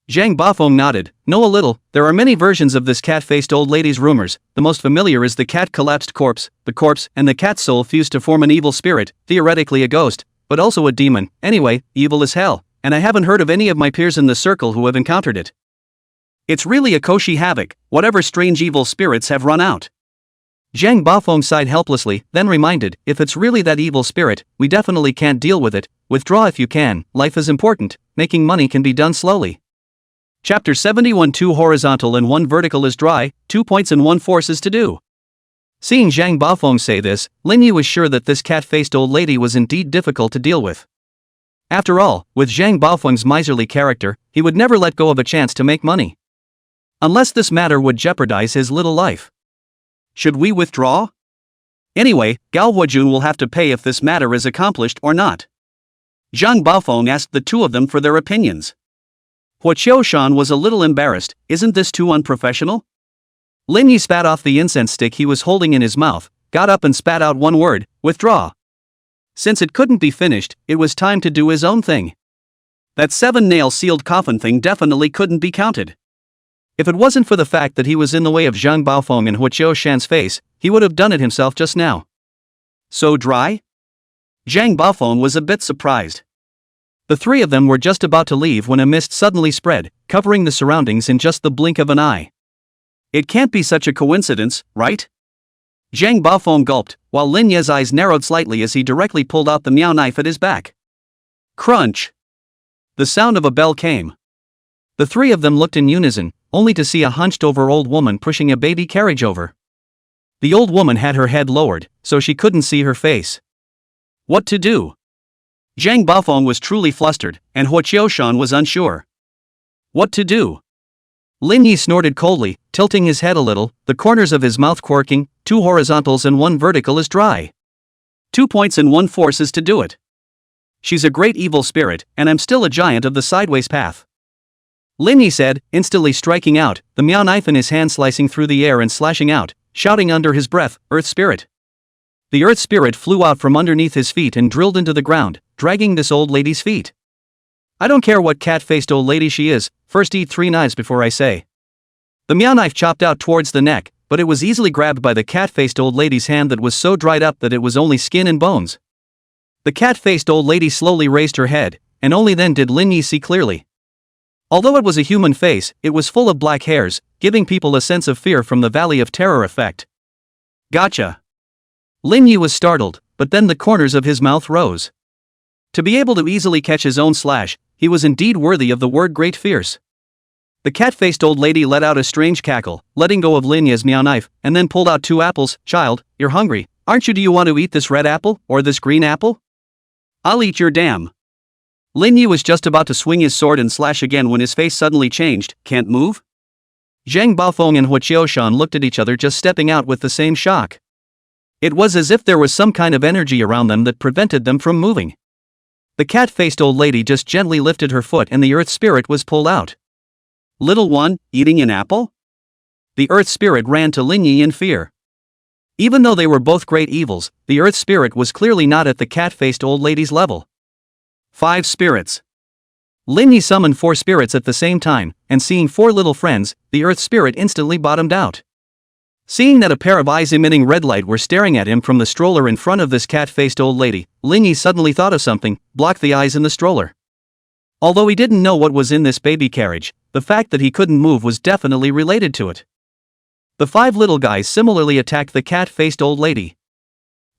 Zhang Bafeng nodded. No, a little. There are many versions of this cat-faced old lady's rumors. The most familiar is the cat-collapsed corpse. The corpse and the cat's soul fused to form an evil spirit, theoretically a ghost, but also a demon. Anyway, evil as hell, and I haven't heard of any of my peers in the circle who have encountered it. It's really a Koshi havoc, whatever strange evil spirits have run out. Zhang Bafeng sighed helplessly, then reminded, if it's really that evil spirit, we definitely can't deal with it. Withdraw if you can. Life is important. Making money can be done slowly. Chapter 71. 2 horizontal and 1 vertical is dry, 2 points and 1 force is to do. Seeing Zhang Bafeng say this, Lin Yi was sure that this cat-faced old lady was indeed difficult to deal with. After all, with Zhang Bafeng's miserly character, he would never let go of a chance to make money. Unless this matter would jeopardize his little life. Should we withdraw? Anyway, Gao Huojun will have to pay if this matter is accomplished or not. Zhang Bafeng asked the two of them for their opinions. Huoqiushan was a little embarrassed. Isn't this too unprofessional? Lin Yi spat off the incense stick he was holding in his mouth, got up and spat out one word, withdraw. Since it couldn't be finished, it was time to do his own thing. That 7-nail sealed coffin thing definitely couldn't be counted. If it wasn't for the fact that he was in the way of Zhang Bafeng and Huoqiushan's face, he would have done it himself just now. So dry? Zhang Bafeng was a bit surprised. The three of them were just about to leave when a mist suddenly spread, covering the surroundings in just the blink of an eye. It can't be such a coincidence, right? Zhang Bafeng gulped, while Lin Ye's eyes narrowed slightly as he directly pulled out the meow knife at his back. Crunch! The sound of a bell came. The three of them looked in unison, only to see a hunched-over old woman pushing a baby carriage over. The old woman had her head lowered, so she couldn't see her face. What to do? Zhang Bafeng was truly flustered, and Huoqiushan was unsure. What to do? Lin Yi snorted coldly, tilting his head a little, the corners of his mouth quirking. 2 horizontals and 1 vertical is dry. 2 points and 1 force is to do it. She's a great evil spirit, and I'm still a giant of the sideways path. Lin Yi said, instantly striking out, the meow knife in his hand slicing through the air and slashing out, shouting under his breath, Earth Spirit. The Earth Spirit flew out from underneath his feet and drilled into the ground, dragging this old lady's feet. I don't care what cat-faced old lady she is, first eat 3 knives before I say. The meow knife chopped out towards the neck, but it was easily grabbed by the cat-faced old lady's hand that was so dried up that it was only skin and bones. The cat-faced old lady slowly raised her head, and only then did Lin Yi see clearly. Although it was a human face, it was full of black hairs, giving people a sense of fear from the Valley of Terror effect. Gotcha! Lin Yi was startled, but then the corners of his mouth rose. To be able to easily catch his own slash, he was indeed worthy of the word great fierce. The cat-faced old lady let out a strange cackle, letting go of Lin Yi's meow knife, and then pulled out 2 apples. Child, you're hungry, aren't you? Do you want to eat this red apple, or this green apple? I'll eat your damn. Lin Yi was just about to swing his sword and slash again when his face suddenly changed. Can't move? Zhang Bafeng and Huoqiushan looked at each other, just stepping out with the same shock. It was as if there was some kind of energy around them that prevented them from moving. The cat-faced old lady just gently lifted her foot and the Earth Spirit was pulled out. Little one, eating an apple? The Earth Spirit ran to Lin Yi in fear. Even though they were both great evils, the Earth Spirit was clearly not at the cat-faced old lady's level. 5 spirits. Lin Yi summoned 4 spirits at the same time, and seeing 4 little friends, the Earth Spirit instantly bottomed out. Seeing that a pair of eyes emitting red light were staring at him from the stroller in front of this cat-faced old lady, Lin Yi suddenly thought of something, blocked the eyes in the stroller. Although he didn't know what was in this baby carriage, the fact that he couldn't move was definitely related to it. The 5 little guys similarly attacked the cat-faced old lady.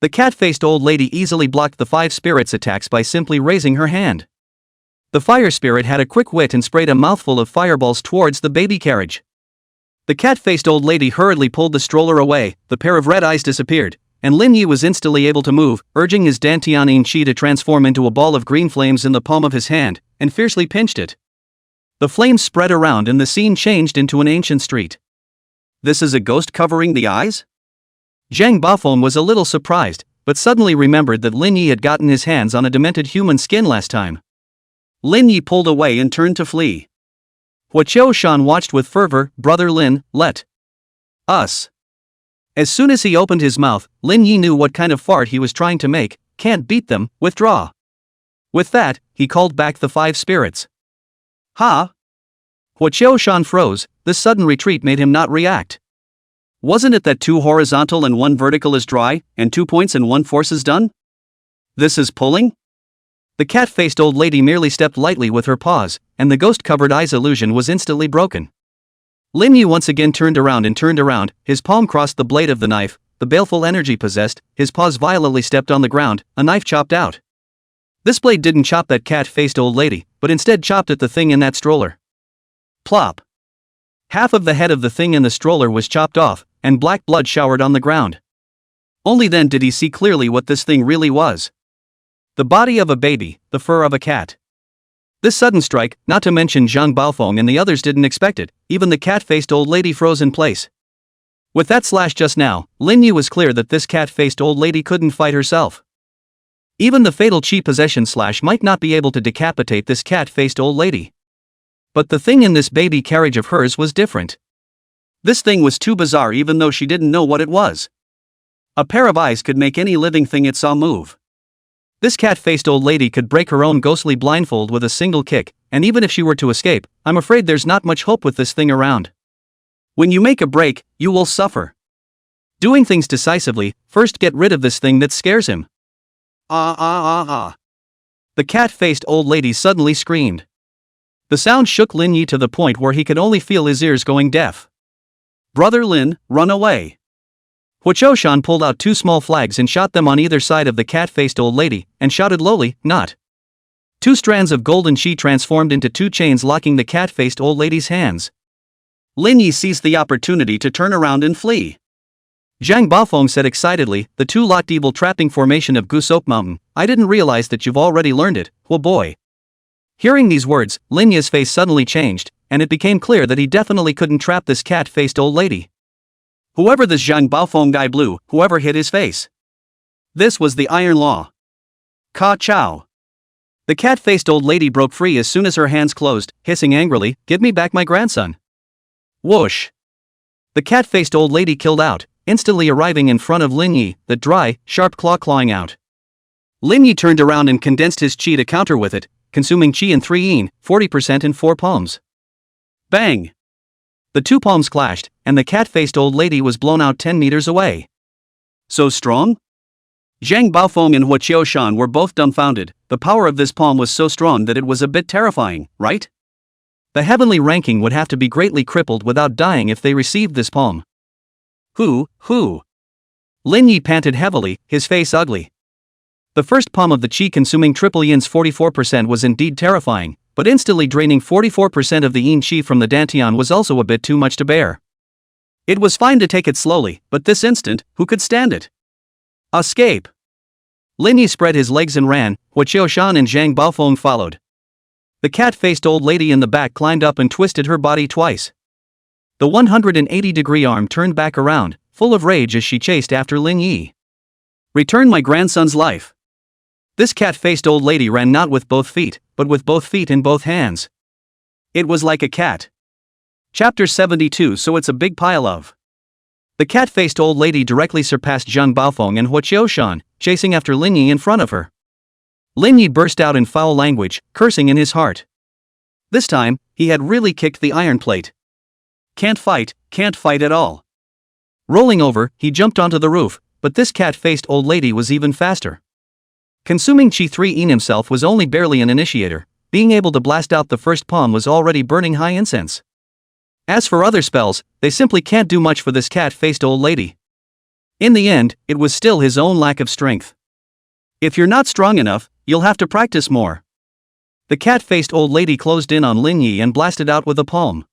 The cat-faced old lady easily blocked the 5 spirits' attacks by simply raising her hand. The fire spirit had a quick wit and sprayed a mouthful of fireballs towards the baby carriage. The cat-faced old lady hurriedly pulled the stroller away, the pair of red eyes disappeared, and Lin Yi was instantly able to move, urging his Dantian Yin Qi to transform into a ball of green flames in the palm of his hand, and fiercely pinched it. The flames spread around and the scene changed into an ancient street. This is a ghost covering the eyes? Zhang Baofeng was a little surprised, but suddenly remembered that Lin Yi had gotten his hands on a demented human skin last time. Lin Yi pulled away and turned to flee. Hua Qiushan watched with fervor. Brother Lin, let us. As soon as he opened his mouth, Lin Yi knew what kind of fart he was trying to make. Can't beat them, withdraw. With that, he called back the 5 spirits. Ha! Hua Qiushan froze. This sudden retreat made him not react. Wasn't it that 2 horizontal and 1 vertical is dry, and 2 points and 1 force is done? This is pulling? The cat-faced old lady merely stepped lightly with her paws, and the ghost-covered eyes illusion was instantly broken. Lin Yi once again turned around, his palm crossed the blade of the knife, the baleful energy possessed, his paws violently stepped on the ground, a knife chopped out. This blade didn't chop that cat-faced old lady, but instead chopped at the thing in that stroller. Plop. Half of the head of the thing in the stroller was chopped off, and black blood showered on the ground. Only then did he see clearly what this thing really was. The body of a baby, the fur of a cat. This sudden strike, not to mention Zhang Baofeng and the others didn't expect it, even the cat-faced old lady froze in place. With that slash just now, Lin Yi was clear that this cat-faced old lady couldn't fight herself. Even the fatal chi possession slash might not be able to decapitate this cat-faced old lady. But the thing in this baby carriage of hers was different. This thing was too bizarre even though she didn't know what it was. A pair of eyes could make any living thing it saw move. This cat-faced old lady could break her own ghostly blindfold with a single kick, and even if she were to escape, I'm afraid there's not much hope with this thing around. When you make a break, you will suffer. Doing things decisively, first get rid of this thing that scares him. Ah. The cat-faced old lady suddenly screamed. The sound shook Lin Yi to the point where he could only feel his ears going deaf. Brother Lin, run away. Hua Qiushan pulled out 2 small flags and shot them on either side of the cat-faced old lady, and shouted lowly, not. 2 strands of golden chi transformed into 2 chains locking the cat-faced old lady's hands. Lin Yi seized the opportunity to turn around and flee. Zhang Baofeng said excitedly, the 2 locked evil trapping formation of Goose Oak Mountain. I didn't realize that you've already learned it, Hua boy. Hearing these words, Lin Yi's face suddenly changed, and it became clear that he definitely couldn't trap this cat-faced old lady. Whoever this Zhang Baofeng guy blew, whoever hit his face. This was the Iron Law. Ka chow. The cat-faced old lady broke free as soon as her hands closed, hissing angrily, give me back my grandson. Whoosh. The cat-faced old lady killed out, instantly arriving in front of Lin Yi, the dry, sharp claw clawing out. Lin Yi turned around and condensed his chi to counter with it, consuming chi in 3 yin, 40% in 4 palms. Bang! The 2 palms clashed, and the cat-faced old lady was blown out 10 meters away. So strong? Zhang Baofeng and Hua Qiushan were both dumbfounded. The power of this palm was so strong that it was a bit terrifying, right? The heavenly ranking would have to be greatly crippled without dying if they received this palm. Who? Lin Yi panted heavily, his face ugly. The first palm of the chi-consuming triple yin's 44% was indeed terrifying, but instantly draining 44% of the yin chi from the dantian was also a bit too much to bear. It was fine to take it slowly, but this instant, who could stand it? Escape! Lin Yi spread his legs and ran, Hua Qiushan and Zhang Baofeng followed. The cat-faced old lady in the back climbed up and twisted her body twice. The 180-degree arm turned back around, full of rage as she chased after Lin Yi. Return my grandson's life. This cat-faced old lady ran not with both feet, but with both feet in both hands. It was like a cat. Chapter 72. So it's a big pile of. The cat-faced old lady directly surpassed Zhang Baofeng and Hua Qiushan, chasing after Lin Yi in front of her. Lin Yi burst out in foul language, cursing in his heart. This time, he had really kicked the iron plate. Can't fight at all. Rolling over, he jumped onto the roof, but this cat-faced old lady was even faster. Consuming Chi 3 in himself was only barely an initiator, being able to blast out the first palm was already burning high incense. As for other spells, they simply can't do much for this cat-faced old lady. In the end, it was still his own lack of strength. If you're not strong enough, you'll have to practice more. The cat-faced old lady closed in on Lin Yi and blasted out with a palm.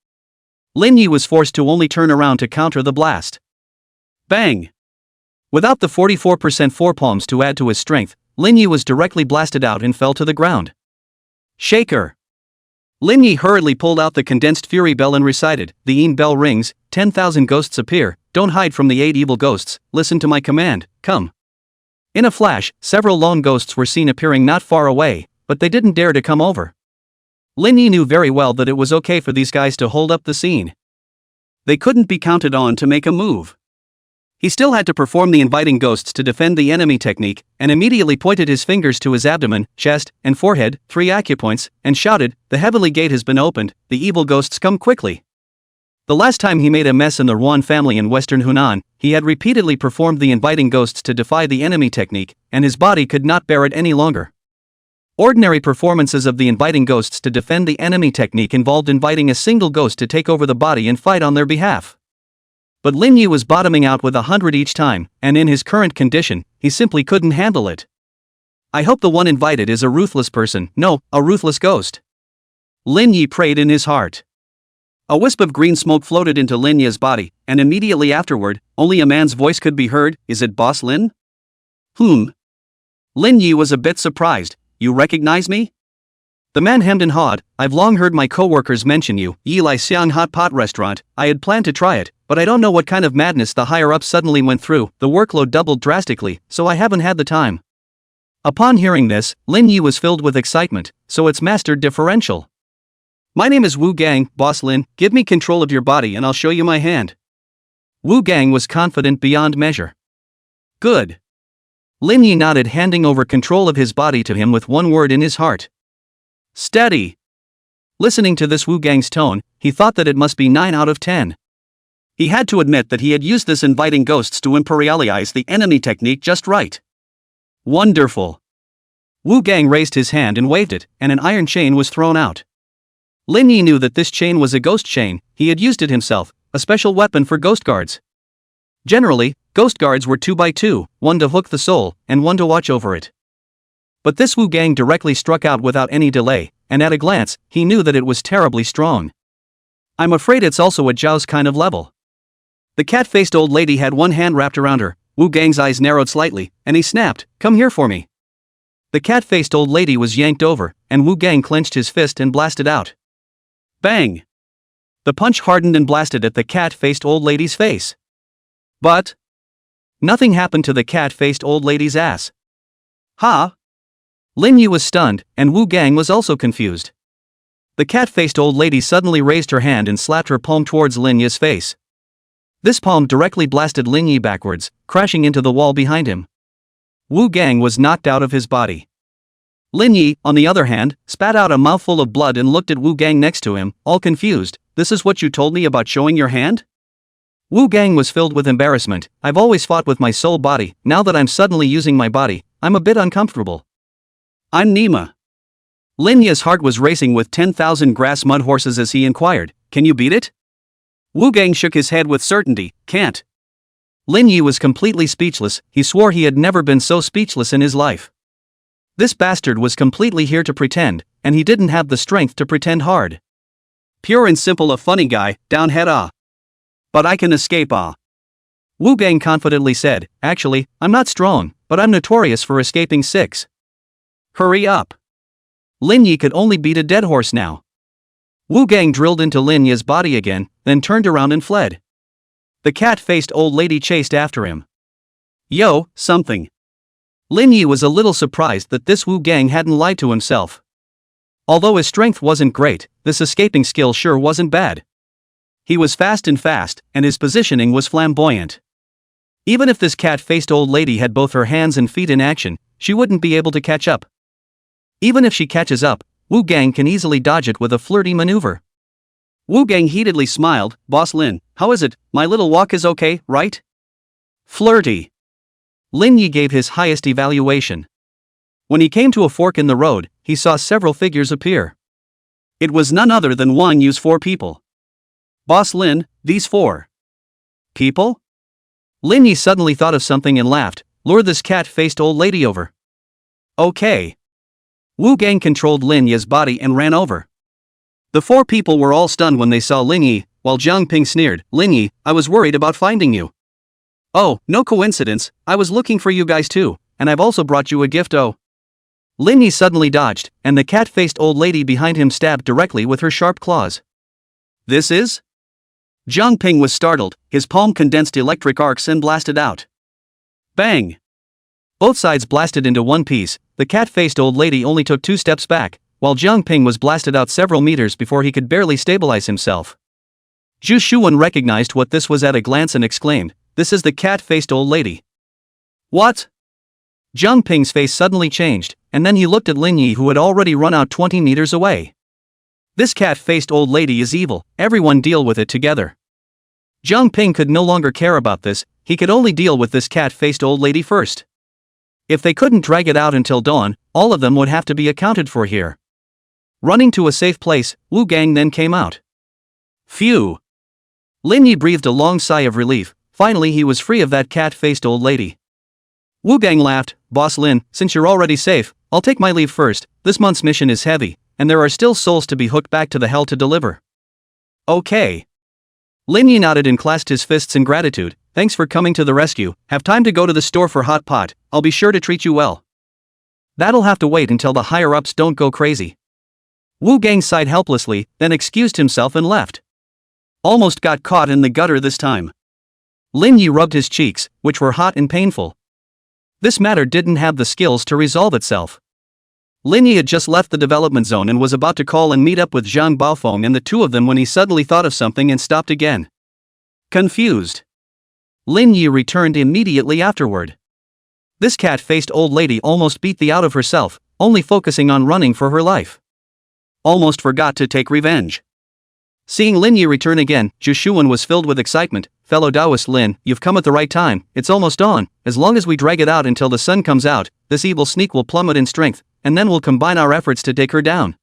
Lin Yi was forced to only turn around to counter the blast. Bang! Without the 44% 4 palms to add to his strength, Lin Yi was directly blasted out and fell to the ground. Shaker! Lin Yi hurriedly pulled out the condensed fury bell and recited, "The Yin bell rings, 10,000 ghosts appear, don't hide from the 8 evil ghosts, listen to my command, come." In a flash, several lone ghosts were seen appearing not far away, but they didn't dare to come over. Lin Yi knew very well that it was okay for these guys to hold up the scene. They couldn't be counted on to make a move. He still had to perform the inviting ghosts to defend the enemy technique, and immediately pointed his fingers to his abdomen, chest, and forehead, 3 acupoints, and shouted, "The heavenly gate has been opened, the evil ghosts come quickly." The last time he made a mess in the Ruan family in western Hunan, he had repeatedly performed the inviting ghosts to defy the enemy technique, and his body could not bear it any longer. Ordinary performances of the inviting ghosts to defend the enemy technique involved inviting a single ghost to take over the body and fight on their behalf. But Lin Yi was bottoming out with 100 each time, and in his current condition, he simply couldn't handle it. "I hope the one invited is a ruthless person, no, a ruthless ghost." Lin Yi prayed in his heart. A wisp of green smoke floated into Lin Yi's body, and immediately afterward, only a man's voice could be heard, "Is it Boss Lin?" Lin Yi was a bit surprised. "You recognize me?" The man hemmed and hawed, "I've long heard my co-workers mention you, Yi Lai Xiang hot pot restaurant. I had planned to try it, but I don't know what kind of madness the higher-ups suddenly went through, the workload doubled drastically, so I haven't had the time." Upon hearing this, Lin Yi was filled with excitement, so it's mastered differential. "My name is Wu Gang, Boss Lin, give me control of your body and I'll show you my hand." Wu Gang was confident beyond measure. "Good." Lin Yi nodded, handing over control of his body to him with one word in his heart. "Steady." Listening to this Wu Gang's tone, he thought that it must be 9 out of 10. He had to admit that he had used this inviting ghosts to imperialize the enemy technique just right. Wonderful. Wu Gang raised his hand and waved it, and an iron chain was thrown out. Lin Yi knew that this chain was a ghost chain, he had used it himself, a special weapon for ghost guards. Generally, ghost guards were 2 by 2, one to hook the soul, and one to watch over it. But this Wu Gang directly struck out without any delay, and at a glance, he knew that it was terribly strong. "I'm afraid it's also a Zhao's kind of level." The cat-faced old lady had one hand wrapped around her. Wu Gang's eyes narrowed slightly, and he snapped, "Come here for me." The cat-faced old lady was yanked over, and Wu Gang clenched his fist and blasted out. Bang! The punch hardened and blasted at the cat-faced old lady's face. But nothing happened to the cat-faced old lady's ass. Ha! Lin Yi was stunned, and Wu Gang was also confused. The cat-faced old lady suddenly raised her hand and slapped her palm towards Lin Yi's face. This palm directly blasted Lin Yi backwards, crashing into the wall behind him. Wu Gang was knocked out of his body. Lin Yi, on the other hand, spat out a mouthful of blood and looked at Wu Gang next to him, all confused. "This is what you told me about showing your hand?" Wu Gang was filled with embarrassment. "I've always fought with my soul body, now that I'm suddenly using my body, I'm a bit uncomfortable." "I'm Nima." Lin Yi's heart was racing with 10,000 grass mud horses as he inquired, "Can you beat it?" Wu Gang shook his head with certainty, "Can't." Lin Yi was completely speechless, he swore he had never been so speechless in his life. This bastard was completely here to pretend, and he didn't have the strength to pretend hard. Pure and simple a funny guy, downhead ah. But I can escape ah. Wu Gang confidently said, "Actually, I'm not strong, but I'm notorious for escaping 6. Hurry up." Lin Yi could only beat a dead horse now. Wu Gang drilled into Lin Yi's body again, then turned around and fled. The cat-faced old lady chased after him. "Yo, something." Lin Yi was a little surprised that this Wu Gang hadn't lied to himself. Although his strength wasn't great, this escaping skill sure wasn't bad. He was fast, and his positioning was flamboyant. Even if this cat-faced old lady had both her hands and feet in action, she wouldn't be able to catch up. Even if she catches up, Wu Gang can easily dodge it with a flirty maneuver. Wu Gang heatedly smiled, "Boss Lin, how is it, my little walk is okay, right?" Flirty. Lin Yi gave his highest evaluation. When he came to a fork in the road, he saw several figures appear. It was none other than Wang Yu's 4 people. "Boss Lin, these 4 people?" Lin Yi suddenly thought of something and laughed, "Lure this cat-faced old lady over." Okay. Wu Gang controlled Lin Yi's body and ran over. The 4 people were all stunned when they saw Lin Yi, while Jiang Ping sneered, "Lin Yi, I was worried about finding you." "Oh, no coincidence, I was looking for you guys too, and I've also brought you a gift." "Oh." Lin Yi suddenly dodged, and the cat-faced old lady behind him stabbed directly with her sharp claws. This is? Jiang Ping was startled, his palm condensed electric arcs and blasted out. Bang! Both sides blasted into one piece. The cat-faced old lady only took 2 steps back, while Jiang Ping was blasted out several meters before he could barely stabilize himself. Zhu Shuwen recognized what this was at a glance and exclaimed, "This is the cat-faced old lady." What? Jiang Ping's face suddenly changed, and then he looked at Lin Yi, who had already run out 20 meters away. This cat-faced old lady is evil, everyone deal with it together. Jiang Ping could no longer care about this, he could only deal with this cat-faced old lady first. If they couldn't drag it out until dawn, all of them would have to be accounted for here. Running to a safe place, Wu Gang then came out. Phew! Lin Yi breathed a long sigh of relief, finally he was free of that cat-faced old lady. Wu Gang laughed, "Boss Lin, since you're already safe, I'll take my leave first. This month's mission is heavy, and there are still souls to be hooked back to the hell to deliver." Okay. Lin Yi nodded and clasped his fists in gratitude. "Thanks for coming to the rescue. Have time to go to the store for hot pot, I'll be sure to treat you well." "That'll have to wait until the higher-ups don't go crazy." Wu Gang sighed helplessly, then excused himself and left. Almost got caught in the gutter this time. Lin Yi rubbed his cheeks, which were hot and painful. This matter didn't have the skills to resolve itself. Lin Yi had just left the development zone and was about to call and meet up with Zhang Baofeng and the two of them when he suddenly thought of something and stopped again. Confused. Lin Yi returned immediately afterward. This cat-faced old lady almost beat the out of herself, only focusing on running for her life. Almost forgot to take revenge. Seeing Lin Yi return again, Zhu Shuwen was filled with excitement. "Fellow Taoist Lin, you've come at the right time, it's almost dawn. As long as we drag it out until the sun comes out, this evil sneak will plummet in strength, and then we'll combine our efforts to take her down."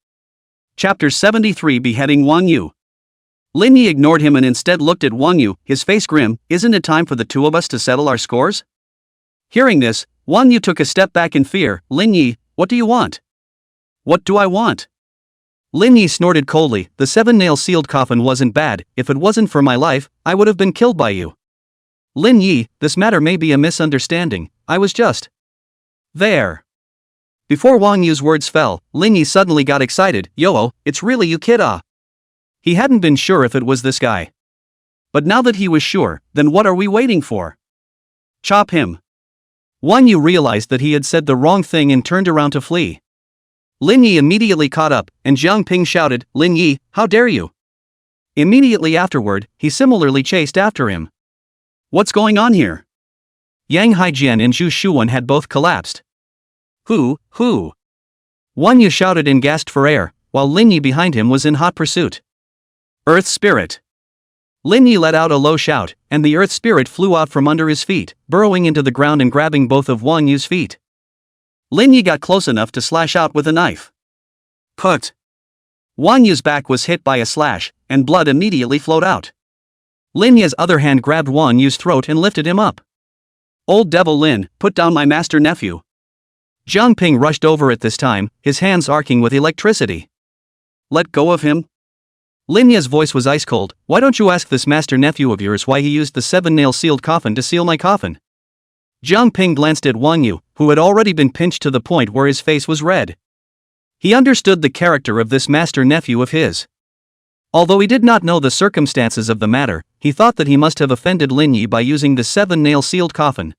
Chapter 73 Beheading Wang Yu. Lin Yi ignored him and instead looked at Wang Yu, his face grim. "Isn't it time for the two of us to settle our scores?" Hearing this, Wang Yu took a step back in fear. "Lin Yi, what do you want?" "What do I want?" Lin Yi snorted coldly. "The 7-nail sealed coffin wasn't bad. If it wasn't for my life, I would have been killed by you." "Lin Yi, this matter may be a misunderstanding. I was just there." Before Wang Yu's words fell, Lin Yi suddenly got excited. "Yo, it's really you, kid, ah." He hadn't been sure if it was this guy. But now that he was sure, then what are we waiting for? Chop him. Wang Yu realized that he had said the wrong thing and turned around to flee. Lin Yi immediately caught up, and Jiang Ping shouted, "Lin Yi, how dare you!" Immediately afterward, he similarly chased after him. What's going on here? Yang Haijian and Zhu Shuwen had both collapsed. Who? Wang Yu shouted and gasped for air, while Lin Yi behind him was in hot pursuit. Earth Spirit! Lin Yi let out a low shout, and the Earth Spirit flew out from under his feet, burrowing into the ground and grabbing both of Wang Yu's feet. Lin Yi got close enough to slash out with a knife. Put! Wang Yu's back was hit by a slash, and blood immediately flowed out. Lin Yi's other hand grabbed Wang Yu's throat and lifted him up. Old devil Lin, put down my master nephew. Jiang Ping rushed over at this time, his hands arcing with electricity. Let go of him? Lin Yi's voice was ice cold. Why don't you ask this master nephew of yours why he used the 7-nail sealed coffin to seal my coffin? Jiang Ping glanced at Wang Yu, who had already been pinched to the point where his face was red. He understood the character of this master nephew of his. Although he did not know the circumstances of the matter, he thought that he must have offended Lin Yi by using the 7-nail sealed coffin.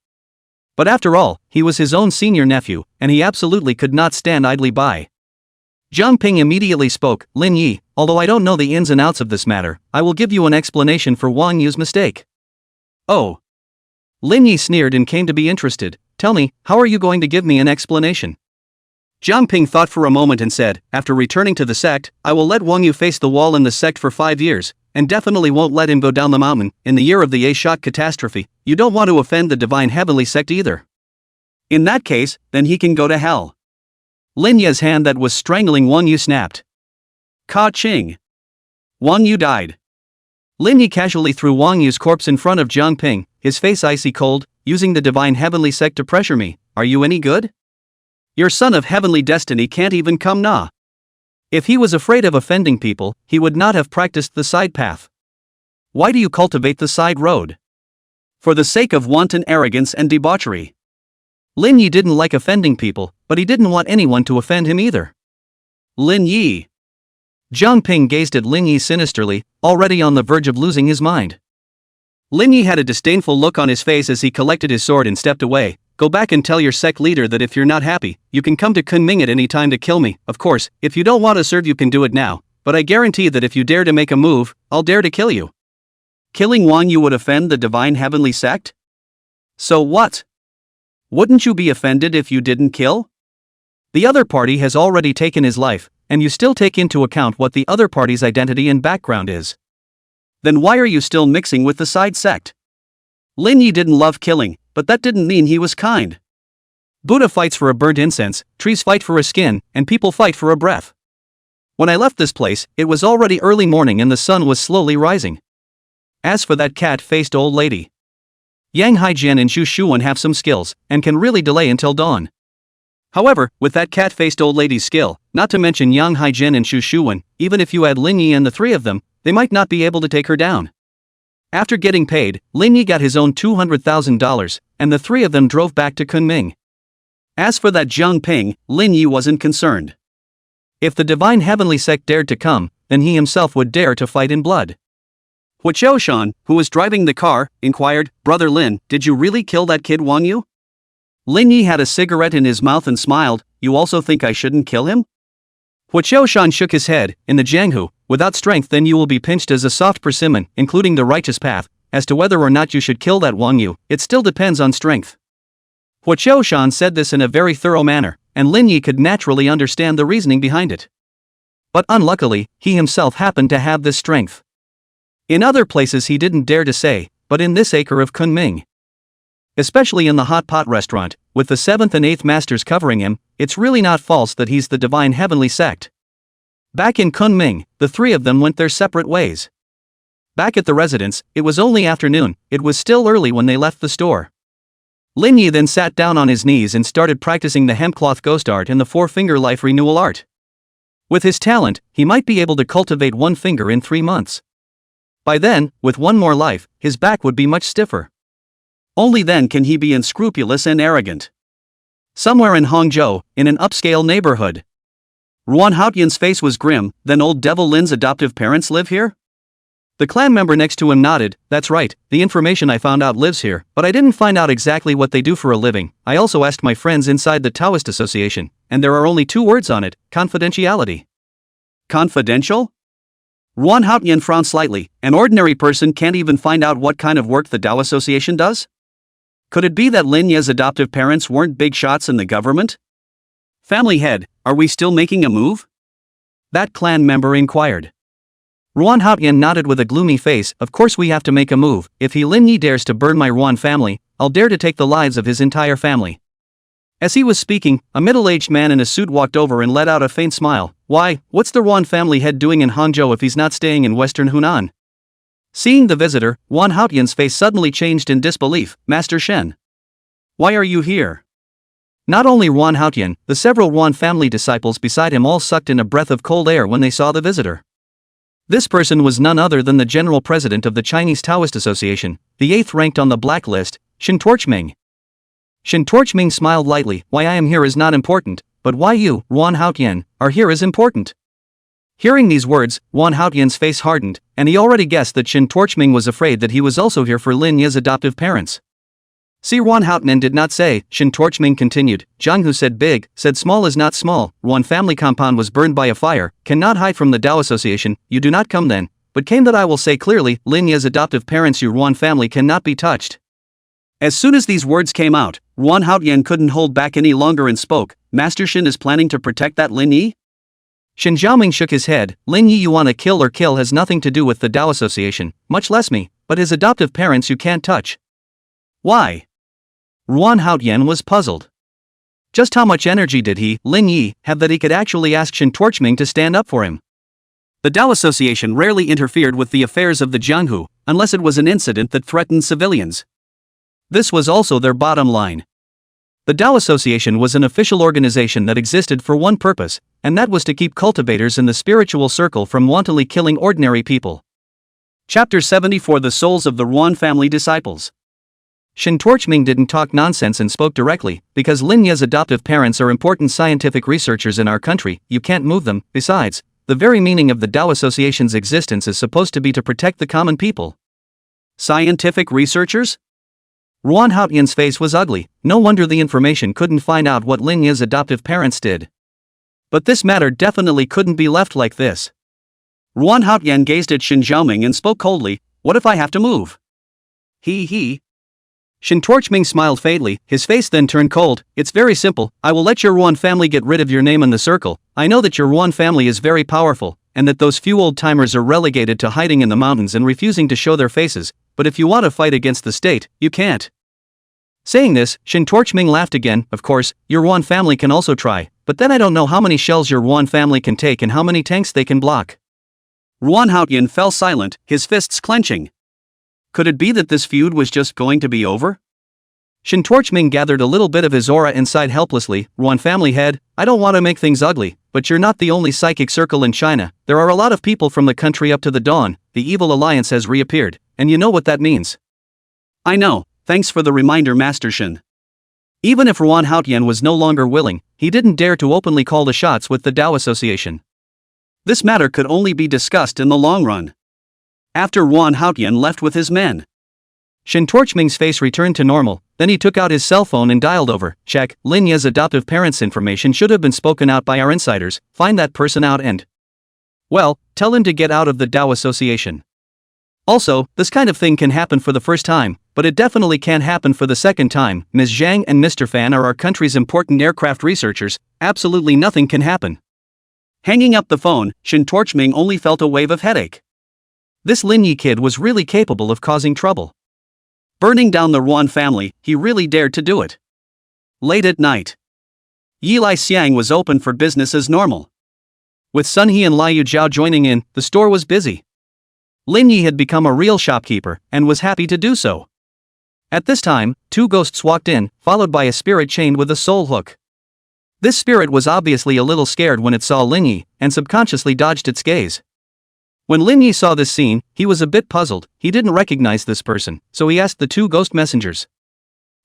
But after all, he was his own senior nephew, and he absolutely could not stand idly by. Jiang Ping immediately spoke, Lin Yi, although I don't know the ins and outs of this matter, I will give you an explanation for Wang Yu's mistake. Oh. Lin Yi sneered and came to be interested. Tell me, how are you going to give me an explanation? Jiang Ping thought for a moment and said, after returning to the sect, I will let Wang Yu face the wall in the sect for 5 years, and definitely won't let him go down the mountain, in the year of the A-Shot catastrophe. You don't want to offend the divine heavenly sect either. In that case, then he can go to hell. Lin Yi's hand that was strangling Wang Yu snapped. Ka-ching! Wang Yu died. Lin Yi casually threw Wang Yu's corpse in front of Jiang Ping, his face icy cold, using the divine heavenly sect to pressure me. Are you any good? Your son of heavenly destiny can't even come nah. If he was afraid of offending people, he would not have practiced the side path. Why do you cultivate the side road? For the sake of wanton arrogance and debauchery. Lin Yi didn't like offending people, but he didn't want anyone to offend him either. Lin Yi. Zhang Ping gazed at Lin Yi sinisterly, already on the verge of losing his mind. Lin Yi had a disdainful look on his face as he collected his sword and stepped away. Go back and tell your sect leader that if you're not happy, you can come to Kunming at any time to kill me. Of course, if you don't want to serve you can do it now, but I guarantee that if you dare to make a move, I'll dare to kill you. Killing Wang Yu would offend the divine heavenly sect? So what? Wouldn't you be offended if you didn't kill? The other party has already taken his life, and you still take into account what the other party's identity and background is. Then why are you still mixing with the side sect? Lin Yi didn't love killing, but that didn't mean he was kind. Buddha fights for a burnt incense, trees fight for a skin, and people fight for a breath. When I left this place, it was already early morning and the sun was slowly rising. As for that cat-faced old lady, Yang Haijian and Xu Shuan have some skills, and can really delay until dawn. However, with that cat-faced old lady's skill, not to mention Yang Haijian and Xu Shuan, even if you add Lin Yi and the three of them, they might not be able to take her down. After getting paid, Lin Yi got his own $200,000, and the three of them drove back to Kunming. As for that Zhang Ping, Lin Yi wasn't concerned. If the divine heavenly sect dared to come, then he himself would dare to fight in blood. Hua Qiaoshan, who was driving the car, inquired, "Brother Lin, did you really kill that kid Wang Yu?" Lin Yi had a cigarette in his mouth and smiled. "You also think I shouldn't kill him?" Hua Qiaoshan shook his head. "In the Jianghu, without strength then you will be pinched as a soft persimmon, including the righteous path. As to whether or not you should kill that Wang Yu, it still depends on strength." Hua Qiaoshan said this in a very thorough manner, and Lin Yi could naturally understand the reasoning behind it. But unluckily, he himself happened to have this strength. In other places he didn't dare to say, but in this acre of Kunming, especially in the hot pot restaurant, with the 7th and 8th masters covering him, it's really not false that he's the divine heavenly sect. Back in Kunming, the three of them went their separate ways. Back at the residence, it was only afternoon. It was still early when they left the store. Lin Yi then sat down on his knees and started practicing the hempcloth ghost art and the four-finger life renewal art. With his talent, he might be able to cultivate one finger in 3 months. By then, with one more life, his back would be much stiffer. Only then can he be unscrupulous and arrogant. Somewhere in Hangzhou, in an upscale neighborhood. Ruan Haotian's face was grim. "Then old devil Lin's adoptive parents live here?" The clan member next to him nodded. "That's right, the information I found out lives here, but I didn't find out exactly what they do for a living. I also asked my friends inside the Taoist Association, and there are only 2 words on it: confidentiality." Confidential? Ruan Haotian frowned slightly. "An ordinary person can't even find out what kind of work the Tao Association does? Could it be that Lin Ye's adoptive parents weren't big shots in the government? Family head, are we still making a move?" That clan member inquired. Ruan Haotian nodded with a gloomy face. "Of course we have to make a move. If he Lin Yi dares to burn my Ruan family, I'll dare to take the lives of his entire family." As he was speaking, a middle-aged man in a suit walked over and let out a faint smile. "Why, what's the Ruan family head doing in Hangzhou if he's not staying in western Hunan?" Seeing the visitor, Ruan Haotian's face suddenly changed in disbelief. "Master Shen, why are you here?" Not only Ruan Haotian, the several Ruan family disciples beside him all sucked in a breath of cold air when they saw the visitor. This person was none other than the general president of the Chinese Taoist Association, the 8th ranked on the blacklist, Shen Torchming. Shen Torchming smiled lightly. "Why I am here is not important, but why you, Ruan Haotian, are here is important." Hearing these words, Ruan Haotian's face hardened, and he already guessed that Shen Torchming was afraid that he was also here for Lin Ye's adoptive parents. See, Ruan Haotian did not say. Shen Torchming continued. "Zhang Hu said big, said small is not small. Ruan family compound was burned by a fire, cannot hide from the Tao Association. You do not come then, but came that I will say clearly, Lin Ye's adoptive parents, your Ruan family cannot be touched." As soon as these words came out, Ruan Haotian couldn't hold back any longer and spoke. "Master Shen is planning to protect that Lin Yi?" Shen Xiaoming shook his head. "Lin Yi you wanna kill or kill has nothing to do with the Tao Association, much less me, but his adoptive parents you can't touch." "Why?" Ruan Haotian was puzzled. Just how much energy did he, Lin Yi, have that he could actually ask Shen Torchming to stand up for him? The Tao Association rarely interfered with the affairs of the Jianghu, unless it was an incident that threatened civilians. This was also their bottom line. The Tao Association was an official organization that existed for one purpose, and that was to keep cultivators in the spiritual circle from wantonly killing ordinary people. Chapter 74: The Souls of the Ruan Family Disciples. Shin Torchming didn't talk nonsense and spoke directly, because Lin Ye's adoptive parents are important scientific researchers in our country, you can't move them. Besides, the very meaning of the Tao Association's existence is supposed to be to protect the common people. Scientific researchers? Ruan Haotian's face was ugly. No wonder the information couldn't find out what Lin Ye's adoptive parents did. But this matter definitely couldn't be left like this. Ruan Haotian gazed at Shin Xiaoming and spoke coldly, what if I have to move? He. Shin Torchming smiled faintly, his face then turned cold. It's very simple, I will let your Ruan family get rid of your name in the circle. I know that your Ruan family is very powerful, and that those few old-timers are relegated to hiding in the mountains and refusing to show their faces, but if you want to fight against the state, you can't. Saying this, Shin Torchming laughed again. Of course, your Ruan family can also try, but then I don't know how many shells your Ruan family can take and how many tanks they can block. Ruan Haotian fell silent, his fists clenching. Could it be that this feud was just going to be over? Shin Torchming gathered a little bit of his aura and sighed helplessly. Ruan family head, I don't want to make things ugly, but you're not the only psychic circle in China. There are a lot of people from the country up to the dawn. The evil alliance has reappeared, and you know what that means. I know, thanks for the reminder, Master Shin. Even if Ruan Haotian was no longer willing, he didn't dare to openly call the shots with the Tao Association. This matter could only be discussed in the long run. After Ruan Haotian left with his men, Shin Torchming's face returned to normal, then he took out his cell phone and dialed over, check, Lin Ye's adoptive parents' information should have been spoken out by our insiders, find that person out and, well, tell him to get out of the Tao Association. Also, this kind of thing can happen for the first time, but it definitely can't happen for the second time. Ms. Zhang and Mr. Fan are our country's important aircraft researchers, absolutely nothing can happen. Hanging up the phone, Shin Torchming only felt a wave of headache. This Lin Yi kid was really capable of causing trouble. Burning down the Ruan family, he really dared to do it. Late at night, Yilai Xiang was open for business as normal. With Sun He and Liu Jiao joining in, the store was busy. Lin Yi had become a real shopkeeper, and was happy to do so. At this time, two ghosts walked in, followed by a spirit chained with a soul hook. This spirit was obviously a little scared when it saw Lin Yi, and subconsciously dodged its gaze. When Lin Yi saw this scene, he was a bit puzzled. He didn't recognize this person, so he asked the two ghost messengers.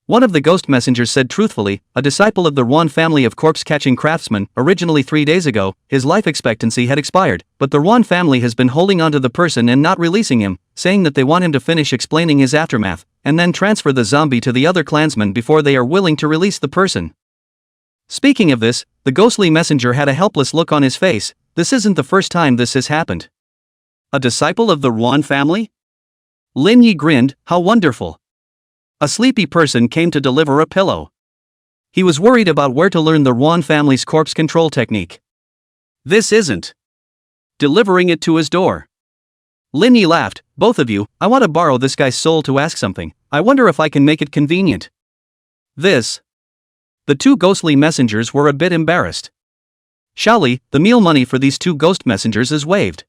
One of the ghost messengers said truthfully, a disciple of the Ruan family of corpse-catching craftsmen. Originally 3 days ago, his life expectancy had expired, but the Ruan family has been holding onto the person and not releasing him, saying that they want him to finish explaining his aftermath, and then transfer the zombie to the other clansmen before they are willing to release the person. Speaking of this, the ghostly messenger had a helpless look on his face. This isn't the first time this has happened. A disciple of the Ruan family? Lin Yi grinned, how wonderful. A sleepy person came to deliver a pillow. He was worried about where to learn the Ruan family's corpse control technique. This isn't delivering it to his door. Lin Yi laughed, both of you, I want to borrow this guy's soul to ask something. I wonder if I can make it convenient. This. The two ghostly messengers were a bit embarrassed. Shaoli, the meal money for these two ghost messengers is waived.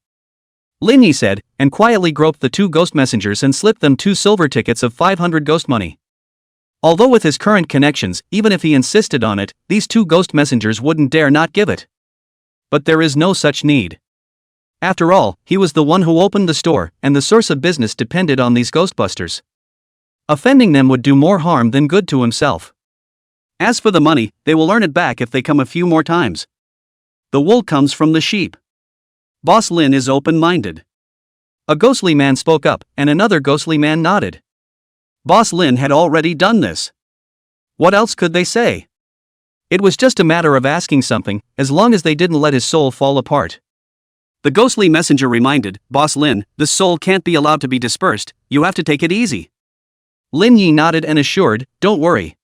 Lin Yi said, and quietly groped the two ghost messengers and slipped them 2 silver tickets of 500 ghost money. Although with his current connections, even if he insisted on it, these two ghost messengers wouldn't dare not give it. But there is no such need. After all, he was the one who opened the store, and the source of business depended on these ghostbusters. Offending them would do more harm than good to himself. As for the money, they will earn it back if they come a few more times. The wool comes from the sheep. Boss Lin is open-minded. A ghostly man spoke up, and another ghostly man nodded. Boss Lin had already done this. What else could they say? It was just a matter of asking something, as long as they didn't let his soul fall apart. The ghostly messenger reminded, Boss Lin, this soul can't be allowed to be dispersed, you have to take it easy. Lin Yi nodded and assured, don't worry.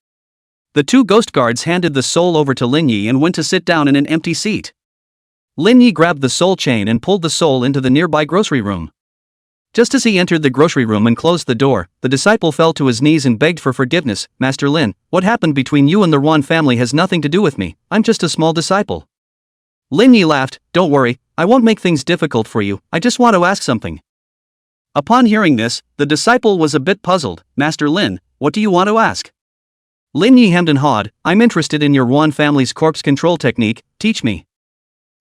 The two ghost guards handed the soul over to Lin Yi and went to sit down in an empty seat. Lin Yi grabbed the soul chain and pulled the soul into the nearby grocery room. Just as he entered the grocery room and closed the door, the disciple fell to his knees and begged for forgiveness. Master Lin, what happened between you and the Ruan family has nothing to do with me, I'm just a small disciple. Lin Yi laughed, don't worry, I won't make things difficult for you, I just want to ask something. Upon hearing this, the disciple was a bit puzzled. Master Lin, what do you want to ask? Lin Yi hemmed and hawed, I'm interested in your Ruan family's corpse control technique, teach me.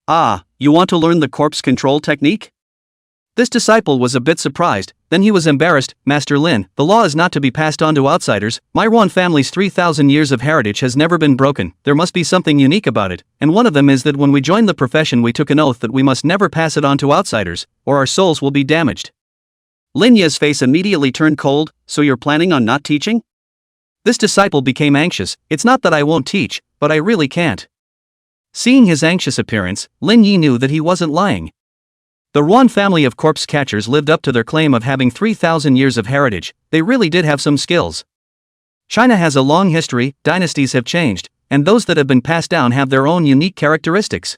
Ah, you want to learn the corpse control technique? This disciple was a bit surprised, then he was embarrassed. Master Lin, the law is not to be passed on to outsiders. My Yuan family's 3,000 years of heritage has never been broken. There must be something unique about it, and one of them is that when we joined the profession we took an oath that we must never pass it on to outsiders, or our souls will be damaged. Lin Ye's face immediately turned cold. So you're planning on not teaching? This disciple became anxious. It's not that I won't teach, but I really can't. Seeing his anxious appearance, Lin Yi knew that he wasn't lying. The Yuan family of corpse catchers lived up to their claim of having 3,000 years of heritage. They really did have some skills. China has a long history, dynasties have changed, and those that have been passed down have their own unique characteristics.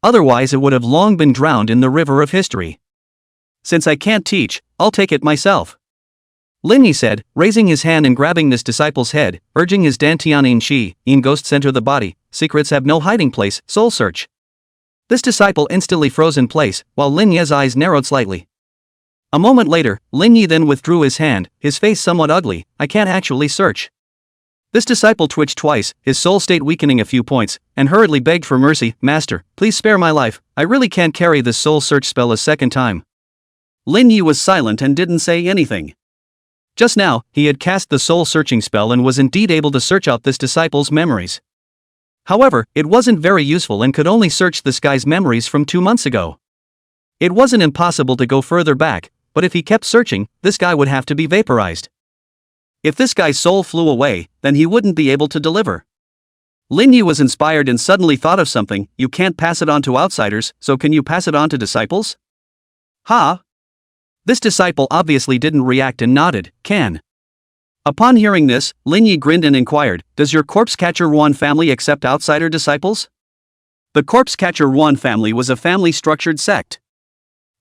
Otherwise it would have long been drowned in the river of history. Since I can't teach, I'll take it myself. Lin Yi said, raising his hand and grabbing this disciple's head, urging his Dantianin Qi, in ghosts enter the body, secrets have no hiding place, soul search. This disciple instantly froze in place, while Lin Ye's eyes narrowed slightly. A moment later, Lin Yi then withdrew his hand, his face somewhat ugly. I can't actually search. This disciple twitched twice, his soul state weakening a few points, and hurriedly begged for mercy. Master, please spare my life, I really can't carry this soul search spell a second time. Lin Yi was silent and didn't say anything. Just now, he had cast the soul-searching spell and was indeed able to search out this disciple's memories. However, it wasn't very useful and could only search this guy's memories from 2 months ago. It wasn't impossible to go further back, but if he kept searching, this guy would have to be vaporized. If this guy's soul flew away, then he wouldn't be able to deliver. Lin Yi was inspired and suddenly thought of something. You can't pass it on to outsiders, so can you pass it on to disciples? Ha! This disciple obviously didn't react and nodded. Can. Upon hearing this, Lin Yi grinned and inquired, does your corpse catcher Yuan family accept outsider disciples? The corpse catcher Yuan family was a family-structured sect.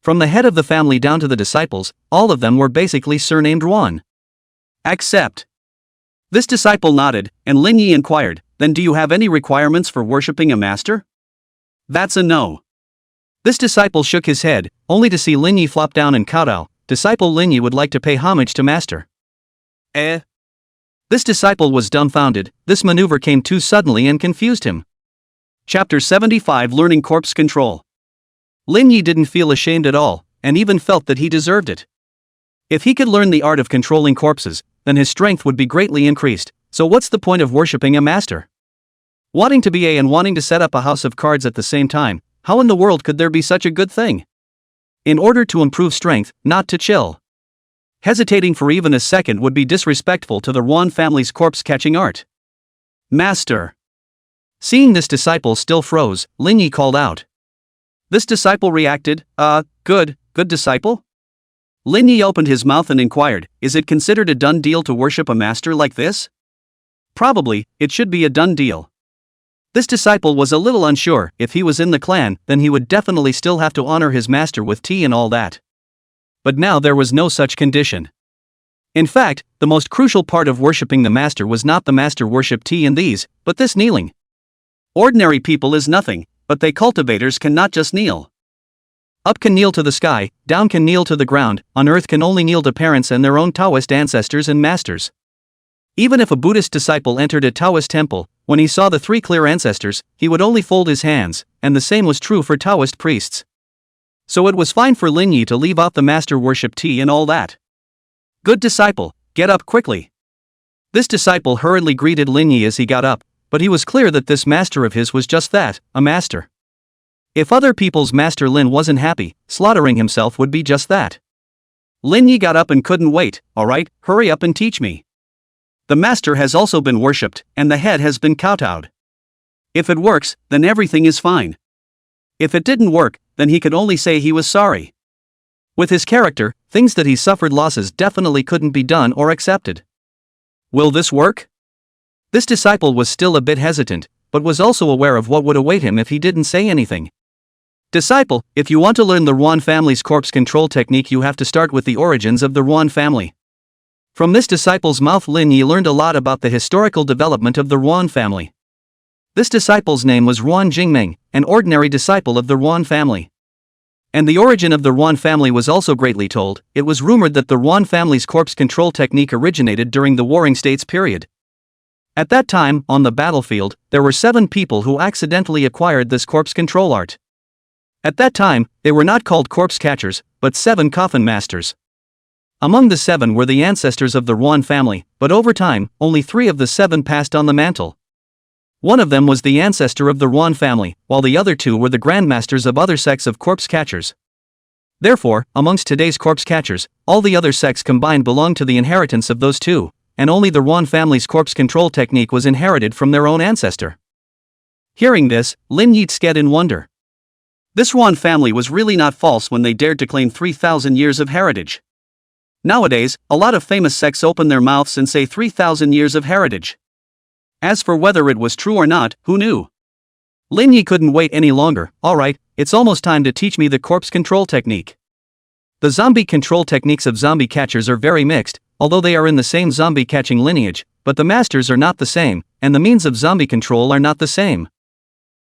From the head of the family down to the disciples, all of them were basically surnamed Yuan. Accept. This disciple nodded, and Lin Yi inquired, then do you have any requirements for worshipping a master? That's a no. This disciple shook his head, only to see Lin Yi flop down and kowtow. Disciple Lin Yi would like to pay homage to master. This disciple was dumbfounded. This maneuver came too suddenly and confused him. Chapter 75 Learning Corpse Control. Lin Yi didn't feel ashamed at all, and even felt that he deserved it. If he could learn the art of controlling corpses, then his strength would be greatly increased, so what's the point of worshipping a master? Wanting to be a and wanting to set up a house of cards at the same time, how in the world could there be such a good thing? In order to improve strength, not to chill. Hesitating for even a second would be disrespectful to the Yuan family's corpse-catching art. Master. Seeing this disciple still froze, Lin Yi called out. This disciple reacted, good disciple? Lin Yi opened his mouth and inquired, is it considered a done deal to worship a master like this? Probably, it should be a done deal. This disciple was a little unsure. If he was in the clan, then he would definitely still have to honor his master with tea and all that. But now there was no such condition. In fact, the most crucial part of worshipping the master was not the master worship tea and these, but this kneeling. Ordinary people is nothing, but they cultivators can not just kneel. Up can kneel to the sky, down can kneel to the ground, on earth can only kneel to parents and their own Taoist ancestors and masters. Even if a Buddhist disciple entered a Taoist temple, when he saw the 3 clear ancestors, he would only fold his hands, and the same was true for Taoist priests. So it was fine for Lin Yi to leave out the master worship tea and all that. Good disciple, get up quickly. This disciple hurriedly greeted Lin Yi as he got up, but he was clear that this master of his was just that, a master. If other people's master Lin wasn't happy, slaughtering himself would be just that. Lin Yi got up and couldn't wait. Alright, hurry up and teach me. The master has also been worshipped, and the head has been kowtowed. If it works, then everything is fine. If it didn't work, then he could only say he was sorry. With his character, things that he suffered losses definitely couldn't be done or accepted. Will this work? This disciple was still a bit hesitant, but was also aware of what would await him if he didn't say anything. Disciple, if you want to learn the Yuan family's corpse control technique, you have to start with the origins of the Yuan family. From this disciple's mouth, Lin Yi learned a lot about the historical development of the Yuan family. This disciple's name was Yuan Jingming, an ordinary disciple of the Yuan family. And the origin of the Yuan family was also greatly told. It was rumored that the Yuan family's corpse control technique originated during the Warring States period. At that time, on the battlefield, there were 7 people who accidentally acquired this corpse control art. At that time, they were not called corpse catchers, but 7 coffin masters. Among the 7 were the ancestors of the Ruan family, but over time, only 3 of the 7 passed on the mantle. One of them was the ancestor of the Ruan family, while the other 2 were the grandmasters of other sects of corpse catchers. Therefore, amongst today's corpse catchers, all the other sects combined belong to the inheritance of those 2, and only the Ruan family's corpse control technique was inherited from their own ancestor. Hearing this, Lin Yi stared in wonder. This Ruan family was really not false when they dared to claim 3,000 years of heritage. Nowadays, a lot of famous sects open their mouths and say 3,000 years of heritage. As for whether it was true or not, who knew? Lin Yi couldn't wait any longer. Alright, it's almost time to teach me the corpse control technique. The zombie control techniques of zombie catchers are very mixed, although they are in the same zombie catching lineage, but the masters are not the same, and the means of zombie control are not the same.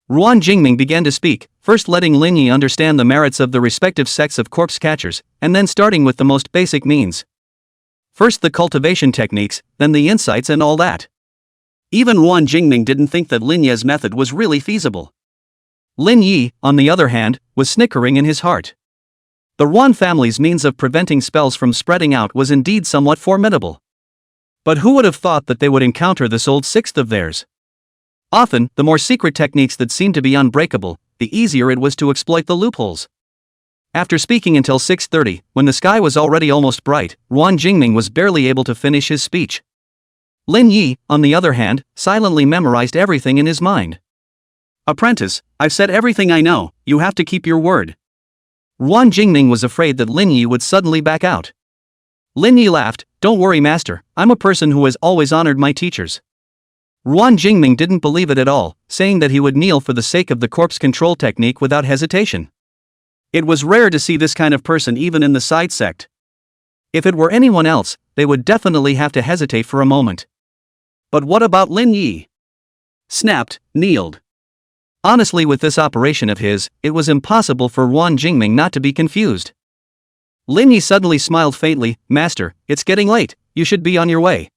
Ruan Jingming began to speak, first letting Lin Yi understand the merits of the respective sects of corpse catchers, and then starting with the most basic means. First the cultivation techniques, then the insights and all that. Even Ruan Jingming didn't think that Lin Yi's method was really feasible. Lin Yi, on the other hand, was snickering in his heart. The Ruan family's means of preventing spells from spreading out was indeed somewhat formidable. But who would have thought that they would encounter this old sixth of theirs? Often, the more secret techniques that seemed to be unbreakable, the easier it was to exploit the loopholes. After speaking until 6:30, when the sky was already almost bright, Ruan Jingming was barely able to finish his speech. Lin Yi, on the other hand, silently memorized everything in his mind. Apprentice, I've said everything I know, you have to keep your word. Ruan Jingming was afraid that Lin Yi would suddenly back out. Lin Yi laughed, don't worry master, I'm a person who has always honored my teachers. Ruan Jingming didn't believe it at all, saying that he would kneel for the sake of the corpse control technique without hesitation. It was rare to see this kind of person even in the side sect. If it were anyone else, they would definitely have to hesitate for a moment. But what about Lin Yi? Snapped, kneeled. Honestly, with this operation of his, it was impossible for Ruan Jingming not to be confused. Lin Yi suddenly smiled faintly, Master, it's getting late, you should be on your way.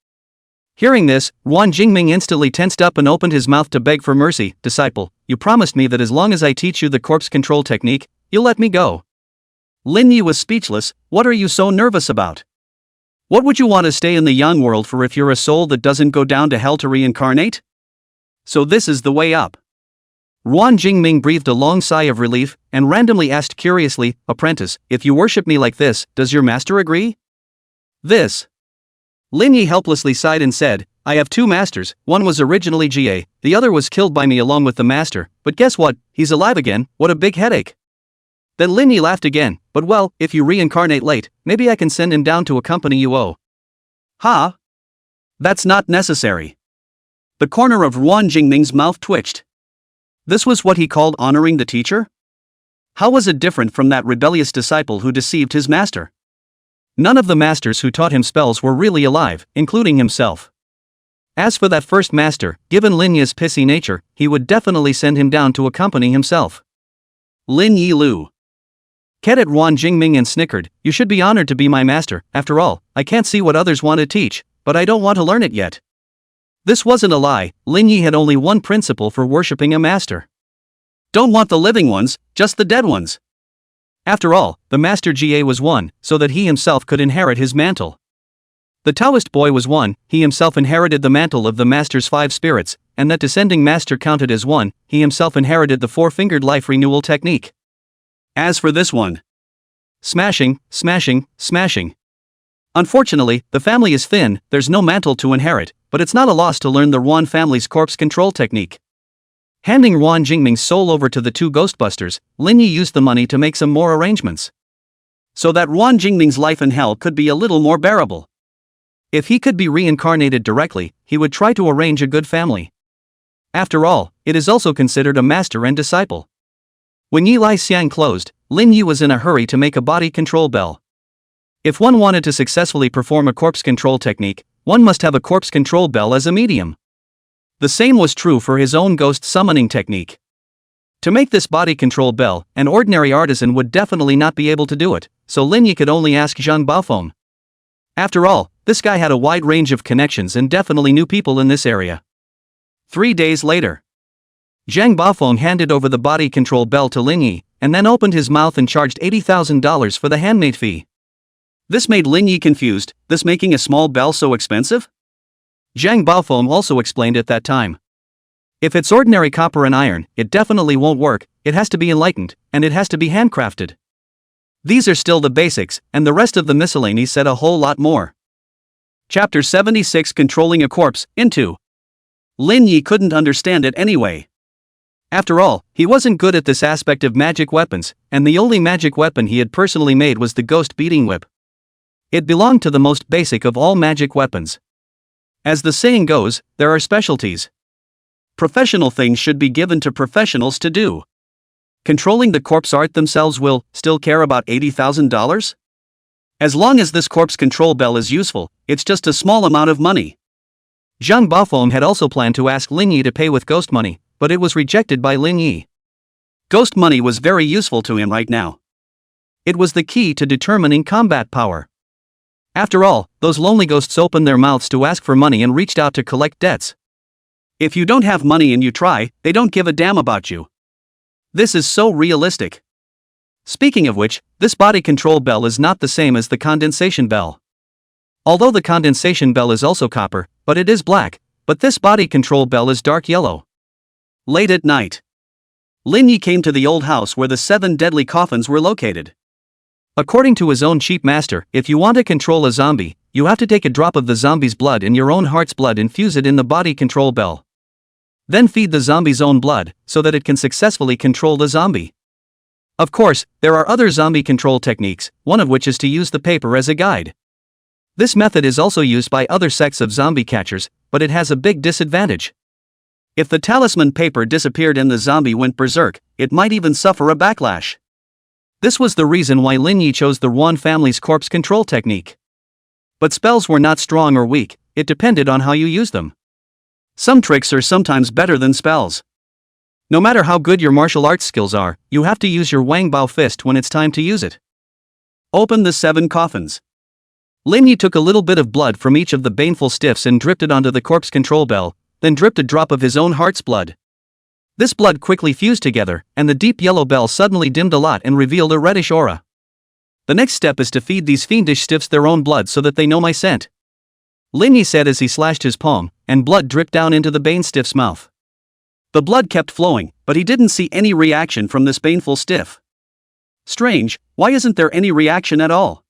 Hearing this, Ruan Jingming instantly tensed up and opened his mouth to beg for mercy. Disciple, you promised me that as long as I teach you the corpse control technique, you'll let me go. Lin Yi was speechless. What are you so nervous about? What would you want to stay in the yang world for if you're a soul that doesn't go down to hell to reincarnate? So this is the way up. Ruan Jingming breathed a long sigh of relief, and randomly asked curiously, Apprentice, if you worship me like this, does your master agree? This. Lin Yi helplessly sighed and said, I have 2 masters, one was originally GA, the other was killed by me along with the master, but guess what, he's alive again, what a big headache. Then Lin Yi laughed again, but well, if you reincarnate late, maybe I can send him down to accompany you. Oh. Ha? That's not necessary. The corner of Ruan Jingming's mouth twitched. This was what he called honoring the teacher? How was it different from that rebellious disciple who deceived his master? None of the masters who taught him spells were really alive, including himself. As for that first master, given Lin Yi's pissy nature, he would definitely send him down to accompany himself. Lin Yi Lu looked at Ruan Jingming and snickered, you should be honored to be my master, after all, I can't see what others want to teach, but I don't want to learn it yet. This wasn't a lie, Lin Yi had only one principle for worshipping a master. Don't want the living ones, just the dead ones. After all, the master GA was one, so that he himself could inherit his mantle. The Taoist boy was one, he himself inherited the mantle of the master's 5 spirits, and that descending master counted as one, he himself inherited the 4-fingered life renewal technique. As for this one, smashing, smashing, smashing. Unfortunately, the family is thin, there's no mantle to inherit, but it's not a loss to learn the Ruan family's corpse control technique. Handing Ruan Jingming's soul over to the 2 Ghostbusters, Lin Yi used the money to make some more arrangements. So that Ruan Jingming's life in hell could be a little more bearable. If he could be reincarnated directly, he would try to arrange a good family. After all, it is also considered a master and disciple. When Yi Lai Xiang closed, Lin Yi was in a hurry to make a body control bell. If one wanted to successfully perform a corpse control technique, one must have a corpse control bell as a medium. The same was true for his own ghost summoning technique. To make this body control bell, an ordinary artisan would definitely not be able to do it, so Lin Yi could only ask Zhang Baofeng. After all, this guy had a wide range of connections and definitely knew people in this area. 3 days later, Zhang Baofeng handed over the body control bell to Lin Yi, and then opened his mouth and charged $80,000 for the handmade fee. This made Lin Yi confused, this making a small bell so expensive? Zhang Baofeng also explained at that time. If it's ordinary copper and iron, it definitely won't work, it has to be enlightened, and it has to be handcrafted. These are still the basics, and the rest of the miscellany said a whole lot more. Chapter 76 Controlling a Corpse, Into. Lin Yi couldn't understand it anyway. After all, he wasn't good at this aspect of magic weapons, and the only magic weapon he had personally made was the ghost beating whip. It belonged to the most basic of all magic weapons. As the saying goes, there are specialties. Professional things should be given to professionals to do. Controlling the corpse art themselves will still care about $80,000? As long as this corpse control bell is useful, it's just a small amount of money. Zhang Baofeng had also planned to ask Lin Yi to pay with ghost money, but it was rejected by Lin Yi. Ghost money was very useful to him right now. It was the key to determining combat power. After all, those lonely ghosts opened their mouths to ask for money and reached out to collect debts. If you don't have money and you try, they don't give a damn about you. This is so realistic. Speaking of which, this body control bell is not the same as the condensation bell. Although the condensation bell is also copper, but it is black, but this body control bell is dark yellow. Late at night, Lin Yi came to the old house where the 7 deadly coffins were located. According to his own chief master, if you want to control a zombie, you have to take a drop of the zombie's blood and your own heart's blood, infuse it in the body control bell. Then feed the zombie's own blood, so that it can successfully control the zombie. Of course, there are other zombie control techniques, one of which is to use the paper as a guide. This method is also used by other sects of zombie catchers, but it has a big disadvantage. If the talisman paper disappeared and the zombie went berserk, it might even suffer a backlash. This was the reason why Lin Yi chose the Yuan family's corpse control technique. But spells were not strong or weak, it depended on how you use them. Some tricks are sometimes better than spells. No matter how good your martial arts skills are, you have to use your Wang Bao fist when it's time to use it. Open the 7 coffins. Lin Yi took a little bit of blood from each of the baneful stiffs and dripped it onto the corpse control bell, then dripped a drop of his own heart's blood. This blood quickly fused together, and the deep yellow bell suddenly dimmed a lot and revealed a reddish aura. The next step is to feed these fiendish stiffs their own blood so that they know my scent. Lin Yi said as he slashed his palm, and blood dripped down into the bane stiff's mouth. The blood kept flowing, but he didn't see any reaction from this baneful stiff. Strange, why isn't there any reaction at all?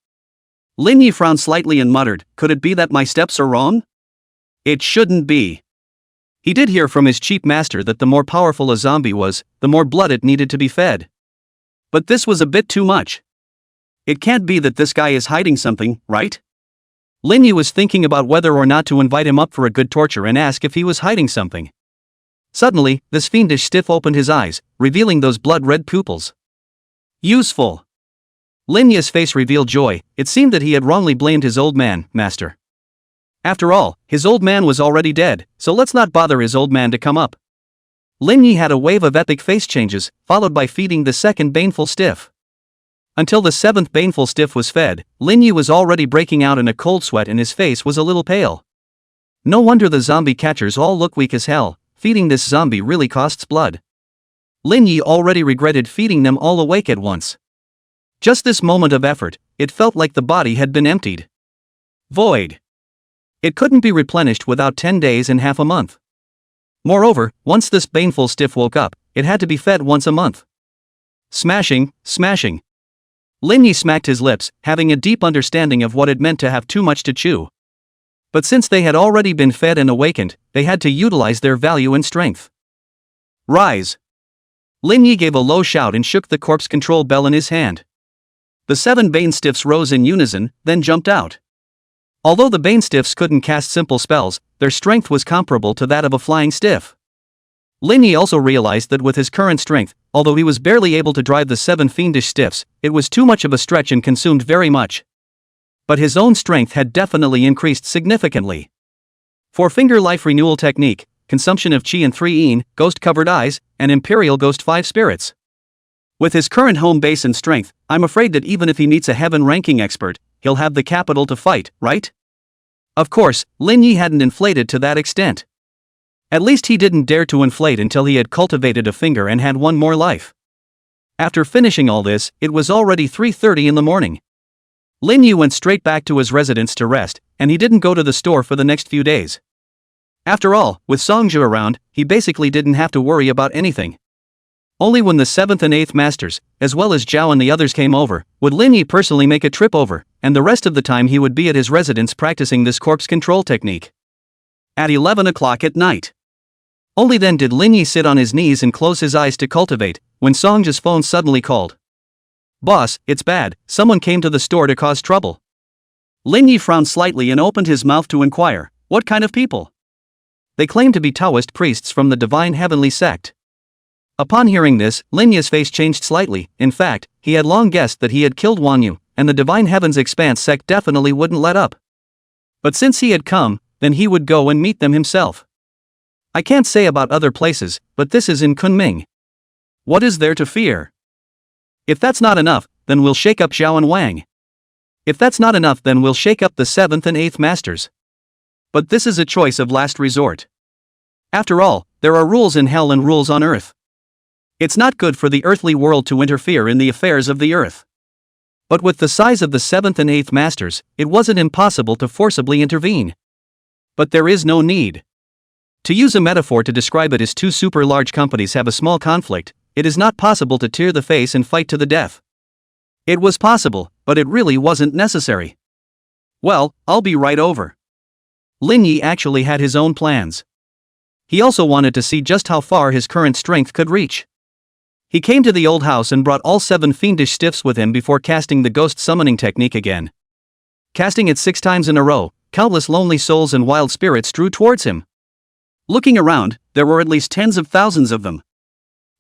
Lin Yi frowned slightly and muttered, could it be that my steps are wrong? It shouldn't be. He did hear from his chief master that the more powerful a zombie was, the more blood it needed to be fed. But this was a bit too much. It can't be that this guy is hiding something, right? Lin Yi was thinking about whether or not to invite him up for a good torture and ask if he was hiding something. Suddenly, this fiendish stiff opened his eyes, revealing those blood-red pupils. Useful. Lin Yi's face revealed joy. It seemed that he had wrongly blamed his old man, master. After all, his old man was already dead, so let's not bother his old man to come up. Lin Yi had a wave of epic face changes, followed by feeding the second baneful stiff. Until the 7th baneful stiff was fed, Lin Yi was already breaking out in a cold sweat and his face was a little pale. No wonder the zombie catchers all look weak as hell, feeding this zombie really costs blood. Lin Yi already regretted feeding them all awake at once. Just this moment of effort, it felt like the body had been emptied. Void. It couldn't be replenished without 10 days and half a month. Moreover, once this baneful stiff woke up, it had to be fed once a month. Smashing, smashing. Lin Yi smacked his lips, having a deep understanding of what it meant to have too much to chew. But since they had already been fed and awakened, they had to utilize their value and strength. Rise. Lin Yi gave a low shout and shook the corpse control bell in his hand. The 7 bane stiffs rose in unison, then jumped out. Although the bane stiffs couldn't cast simple spells, their strength was comparable to that of a flying stiff. Lin Yi also realized that with his current strength, although he was barely able to drive the 7 fiendish stiffs, it was too much of a stretch and consumed very much. But his own strength had definitely increased significantly. For finger life renewal technique, consumption of chi and 3 yin, ghost-covered eyes, and imperial ghost 5 spirits. With his current home base and strength, I'm afraid that even if he meets a heaven-ranking expert, he'll have the capital to fight, right? Of course, Lin Yi hadn't inflated to that extent. At least he didn't dare to inflate until he had cultivated a finger and had one more life. After finishing all this, it was already 3:30 in the morning. Lin Yi went straight back to his residence to rest, and he didn't go to the store for the next few days. After all, with Songjia around, he basically didn't have to worry about anything. Only when the 7th and 8th masters, as well as Zhao and the others came over, would Lin Yi personally make a trip over, and the rest of the time he would be at his residence practicing this corpse control technique. At 11 o'clock at night. Only then did Lin Yi sit on his knees and close his eyes to cultivate, when Songjia's phone suddenly called. "Boss, it's bad, someone came to the store to cause trouble." Lin Yi frowned slightly and opened his mouth to inquire, "What kind of people?" "They claim to be Taoist priests from the Divine Heavenly Sect." Upon hearing this, Lin Yi's face changed slightly. In fact, he had long guessed that he had killed Wang Yu, and the Divine Heaven's Expanse sect definitely wouldn't let up. But since he had come, then he would go and meet them himself. "I can't say about other places, but this is in Kunming. What is there to fear? If that's not enough, then we'll shake up Zhao and Wang. If that's not enough, then we'll shake up the 7th and 8th masters. But this is a choice of last resort. After all, there are rules in hell and rules on earth. It's not good for the earthly world to interfere in the affairs of the earth. But with the size of the 7th and 8th masters, it wasn't impossible to forcibly intervene. But there is no need. To use a metaphor to describe it as two super large companies have a small conflict, it is not possible to tear the face and fight to the death. It was possible, but it really wasn't necessary. Well, I'll be right over. Lin Yi actually had his own plans. He also wanted to see just how far his current strength could reach. He came to the old house and brought all 7 fiendish stiffs with him before casting the ghost summoning technique again. Casting it 6 times in a row, countless lonely souls and wild spirits drew towards him. Looking around, there were at least tens of thousands of them.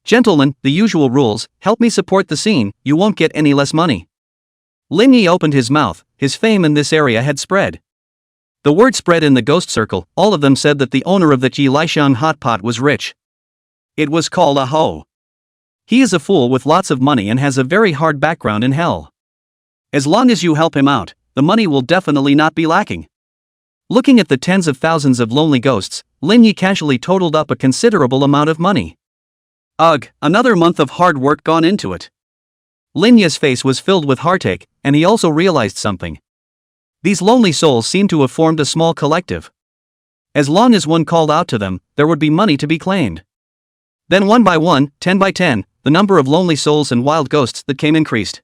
"Gentlemen, the usual rules, help me support the scene, you won't get any less money." Lin Yi opened his mouth, his fame in this area had spread. The word spread in the ghost circle, all of them said that the owner of the Ji Lixiang hot pot was rich. It was called a Ho. He is a fool with lots of money and has a very hard background in hell. As long as you help him out, the money will definitely not be lacking. Looking at the tens of thousands of lonely ghosts, Lin Yi casually totaled up a considerable amount of money. Ugh, another month of hard work gone into it. Lin Yi's face was filled with heartache, and he also realized something. These lonely souls seemed to have formed a small collective. As long as one called out to them, there would be money to be claimed. Then 1 by 1, 10 by 10, the number of lonely souls and wild ghosts that came increased.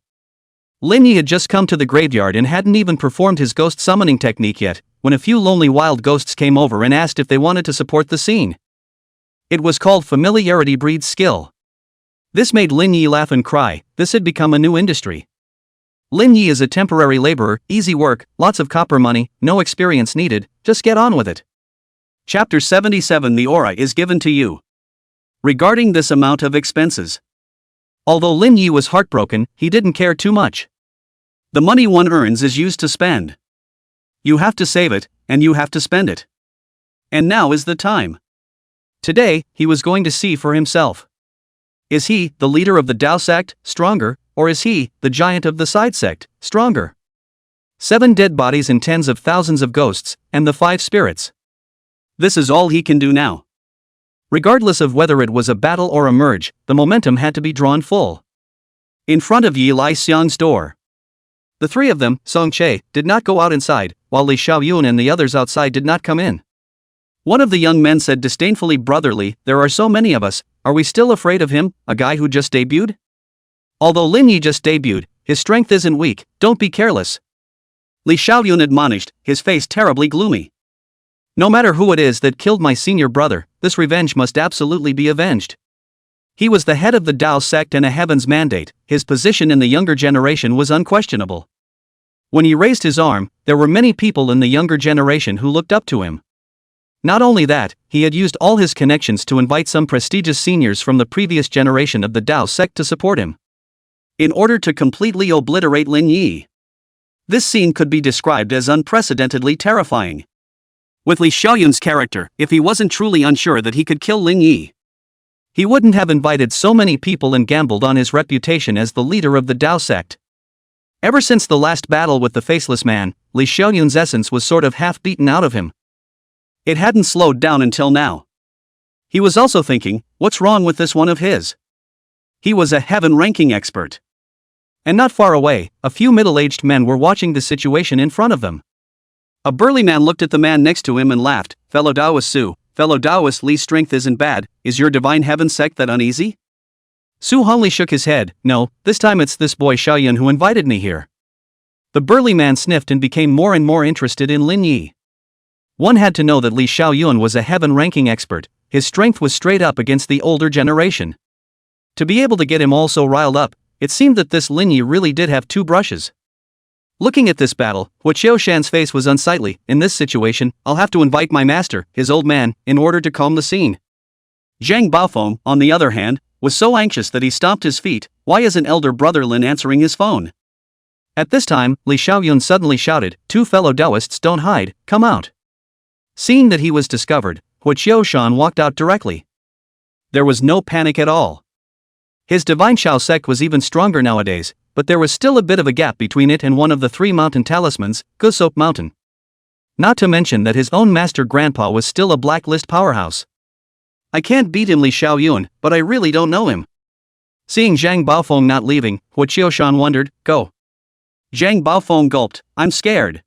Lin Yi had just come to the graveyard and hadn't even performed his ghost summoning technique yet, when a few lonely wild ghosts came over and asked if they wanted to support the scene. It was called familiarity breeds skill. This made Lin Yi laugh and cry. This had become a new industry. Lin Yi is a temporary laborer, easy work, lots of copper money, no experience needed, just get on with it. Chapter 77. The aura is given to you. Regarding this amount of expenses. Although Lin Yi was heartbroken, he didn't care too much. The money one earns is used to spend. You have to save it, and you have to spend it. And now is the time. Today, he was going to see for himself. Is he, the leader of the Dao sect, stronger, or is he, the giant of the side sect, stronger? 7 dead bodies and tens of thousands of ghosts, and the 5 spirits. This is all he can do now. Regardless of whether it was a battle or a merge, the momentum had to be drawn full. In front of Yi Lixiang's door. The 3 of them, Song Che, did not go out inside, while Li Xiaoyun and the others outside did not come in. One of the young men said disdainfully, "Brotherly, there are so many of us, are we still afraid of him, a guy who just debuted?" Although Lin Yi just debuted, his strength isn't weak, don't be careless. Li Xiaoyun admonished, his face terribly gloomy. No matter who it is that killed my senior brother, this revenge must absolutely be avenged. He was the head of the Dao sect and a heaven's mandate, his position in the younger generation was unquestionable. When he raised his arm, there were many people in the younger generation who looked up to him. Not only that, he had used all his connections to invite some prestigious seniors from the previous generation of the Dao sect to support him. In order to completely obliterate Lin Yi. This scene could be described as unprecedentedly terrifying. With Li Xiaoyun's character, if he wasn't truly unsure that he could kill Lin Yi, he wouldn't have invited so many people and gambled on his reputation as the leader of the Dao sect. Ever since the last battle with the Faceless Man, Li Xiaoyun's essence was sort of half beaten out of him. It hadn't slowed down until now. He was also thinking, what's wrong with this one of his? He was a heaven-ranking expert. And not far away, a few middle-aged men were watching the situation in front of them. A burly man looked at the man next to him and laughed. "Fellow Taoist Su, fellow Taoist Li's strength isn't bad, is your divine heaven sect that uneasy?" Su Hongli shook his head. "No, this time it's this boy Xiaoyun who invited me here." The burly man sniffed and became more and more interested in Lin Yi. One had to know that Li Xiaoyun was a heaven-ranking expert. His strength was straight up against the older generation. To be able to get him all so riled up, it seemed that this Lin Yi really did have two brushes. Looking at this battle, Huo Shan's face was unsightly. "In this situation, I'll have to invite my master, his old man, in order to calm the scene." Zhang Baofeng, on the other hand, was so anxious that he stomped his feet. Why isn't elder brother Lin answering his phone? At this time, Li Xiaoyun suddenly shouted, "Two fellow Taoists, don't hide, come out." Seeing that he was discovered, Huo Shan walked out directly. There was no panic at all. His divine Shao sect was even stronger nowadays, but there was still a bit of a gap between it and one of the three mountain talismans, Gusop Mountain. Not to mention that his own master grandpa was still a blacklist powerhouse. "I can't beat him, Li Xiaoyun, but I really don't know him." Seeing Zhang Baofeng not leaving, Huo Shan wondered, "Go." Zhang Baofeng gulped, "I'm scared."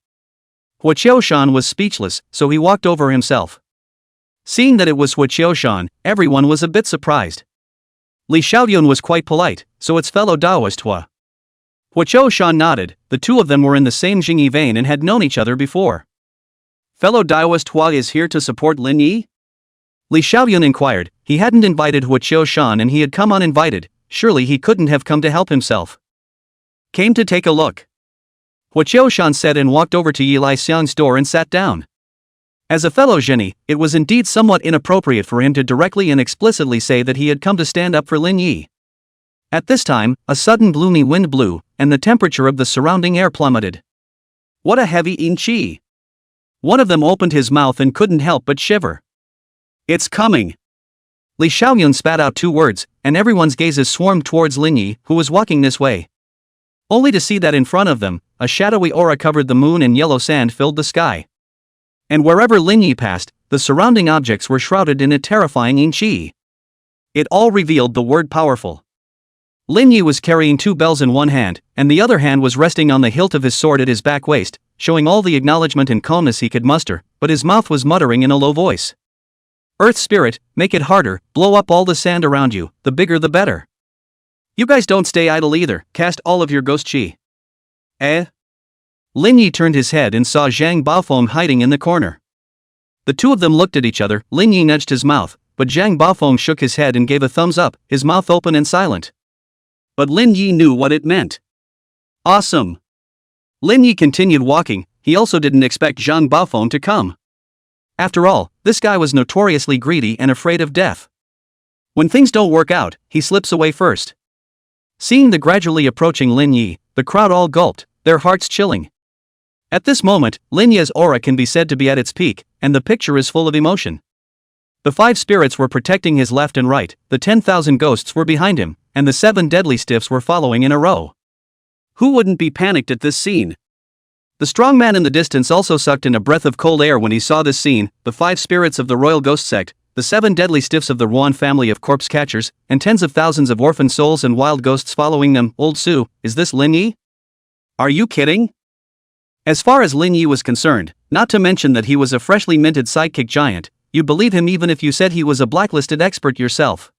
Huo Shan was speechless, so he walked over himself. Seeing that it was Huo Shan, everyone was a bit surprised. Li Xiaoyun was quite polite, "So it's fellow Taoist Hua." Huo Shan nodded. The two of them were in the same Jingyi vein and had known each other before. "Fellow Taoist Hua is here to support Lin Yi?" Li Xiaoyun inquired. He hadn't invited Huo Shan and he had come uninvited. Surely he couldn't have come to help himself. "Came to take a look," Huo Shan said and walked over to Yi Lai Xiang's door and sat down. As a fellow genie, it was indeed somewhat inappropriate for him to directly and explicitly say that he had come to stand up for Lin Yi. At this time, a sudden gloomy wind blew, and the temperature of the surrounding air plummeted. What a heavy yin qi! One of them opened his mouth and couldn't help but shiver. "It's coming!" Li Xiaoyun spat out two words, and everyone's gazes swarmed towards Lin Yi, who was walking this way. Only to see that in front of them, a shadowy aura covered the moon and yellow sand filled the sky. And wherever Lin Yi passed, the surrounding objects were shrouded in a terrifying yin qi. It all revealed the word powerful. Lin Yi was carrying two bells in one hand, and the other hand was resting on the hilt of his sword at his back waist, showing all the acknowledgement and calmness he could muster, but his mouth was muttering in a low voice. "Earth spirit, make it harder, blow up all the sand around you, the bigger the better. You guys don't stay idle either, cast all of your ghost chi." "Eh?" Lin Yi turned his head and saw Zhang Baofeng hiding in the corner. The two of them looked at each other. Lin Yi nudged his mouth, but Zhang Baofeng shook his head and gave a thumbs up, his mouth open and silent. But Lin Yi knew what it meant. Awesome! Lin Yi continued walking. He also didn't expect Zhang Baofeng to come. After all, this guy was notoriously greedy and afraid of death. When things don't work out, he slips away first. Seeing the gradually approaching Lin Yi, the crowd all gulped, their hearts chilling. At this moment, Lin Yi's aura can be said to be at its peak, and the picture is full of emotion. The 5 spirits were protecting his left and right, the 10,000 ghosts were behind him, and the 7 deadly stiffs were following in a row. Who wouldn't be panicked at this scene? The strong man in the distance also sucked in a breath of cold air when he saw this scene, the 5 spirits of the royal ghost sect, the 7 deadly stiffs of the Ruan family of corpse catchers, and tens of thousands of orphan souls and wild ghosts following them. Old Su, is this Lin Yi? Are you kidding? As far as Lin Yi was concerned, not to mention that he was a freshly minted sidekick giant, you'd believe him even if you said he was a blacklisted expert yourself.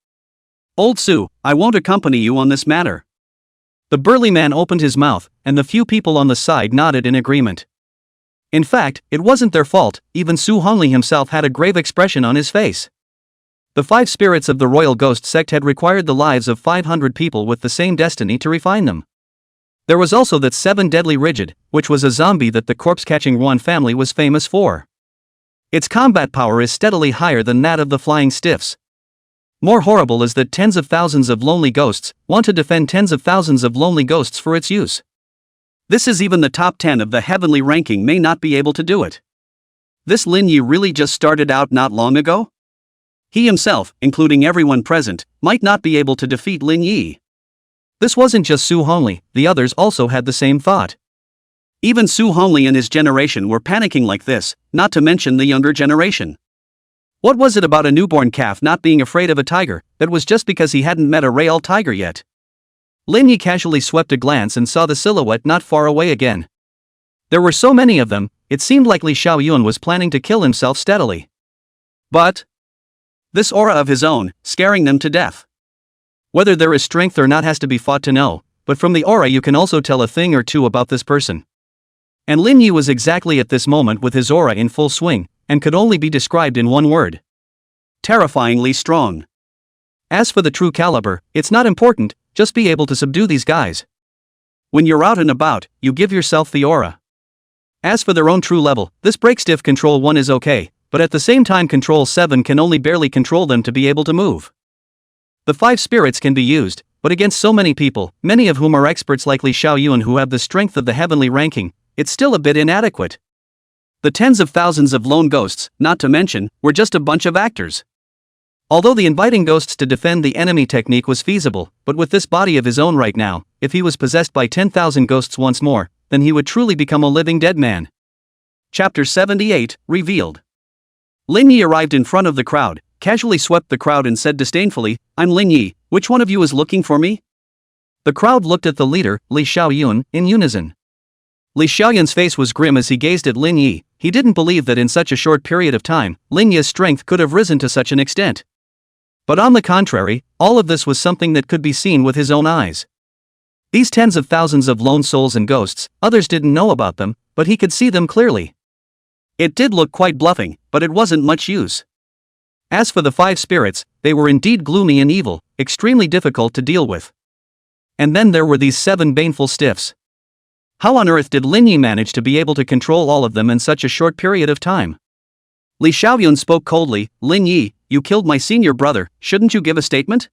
Old Su, I won't accompany you on this matter. The burly man opened his mouth, and the few people on the side nodded in agreement. In fact, it wasn't their fault, even Su Hongli himself had a grave expression on his face. The 5 spirits of the royal ghost sect had required the lives of 500 people with the same destiny to refine them. There was also that 7 deadly rigid, which was a zombie that the corpse-catching Ruan family was famous for. Its combat power is steadily higher than that of the flying stiffs. More horrible is that tens of thousands of lonely ghosts want to defend tens of thousands of lonely ghosts for its use. This is even the top 10 of the heavenly ranking may not be able to do it. This Lin Yi really just started out not long ago? He himself, including everyone present, might not be able to defeat Lin Yi. This wasn't just Su Hongli, the others also had the same thought. Even Su Hongli and his generation were panicking like this, not to mention the younger generation. What was it about a newborn calf not being afraid of a tiger that was just because he hadn't met a real tiger yet? Lin Yi casually swept a glance and saw the silhouette not far away again. There were so many of them, it seemed like Li Xiaoyun was planning to kill himself steadily. But this aura of his own, scaring them to death. Whether there is strength or not has to be fought to know, but from the aura you can also tell a thing or two about this person. And Lin Yi was exactly at this moment with his aura in full swing, and could only be described in one word. Terrifyingly strong. As for the true caliber, it's not important, just be able to subdue these guys. When you're out and about, you give yourself the aura. As for their own true level, this breakstiff control 1 is okay, but at the same time control 7 can only barely control them to be able to move. The 5 spirits can be used, but against so many people, many of whom are experts like Li Xiaoyun who have the strength of the heavenly ranking, it's still a bit inadequate. The tens of thousands of lone ghosts, not to mention, were just a bunch of actors. Although the inviting ghosts to defend the enemy technique was feasible, but with this body of his own right now, if he was possessed by 10,000 ghosts once more, then he would truly become a living dead man. Chapter 78, Revealed. Lin Yi arrived in front of the crowd, casually swept the crowd and said disdainfully, "I'm Lin Yi, which one of you is looking for me?" The crowd looked at the leader, Li Xiaoyun, in unison. Li Xiaoyun's face was grim as he gazed at Lin Yi. He didn't believe that in such a short period of time, Lin Yi's strength could have risen to such an extent. But on the contrary, all of this was something that could be seen with his own eyes. These tens of thousands of lone souls and ghosts, others didn't know about them, but he could see them clearly. It did look quite bluffing, but it wasn't much use. As for the 5 spirits, they were indeed gloomy and evil, extremely difficult to deal with. And then there were these 7 baneful stiffs. How on earth did Lin Yi manage to be able to control all of them in such a short period of time? Li Xiaoyun spoke coldly, "Lin Yi, you killed my senior brother, shouldn't you give a statement?"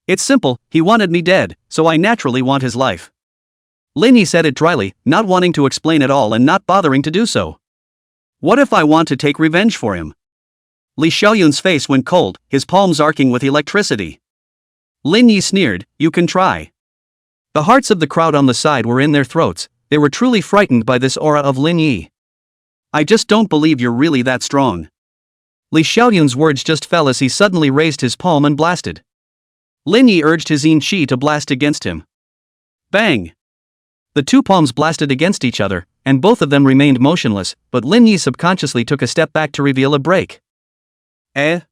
"It's simple, he wanted me dead, so I naturally want his life." Lin Yi said it dryly, not wanting to explain at all and not bothering to do so. "What if I want to take revenge for him?" Li Xiaoyun's face went cold, his palms arcing with electricity. Lin Yi sneered, "You can try." The hearts of the crowd on the side were in their throats, they were truly frightened by this aura of Lin Yi. "I just don't believe you're really that strong." Li Xiaoyun's words just fell as he suddenly raised his palm and blasted. Lin Yi urged his yin qi to blast against him. Bang! The 2 palms blasted against each other, and both of them remained motionless, but Lin Yi subconsciously took a step back to reveal a break. The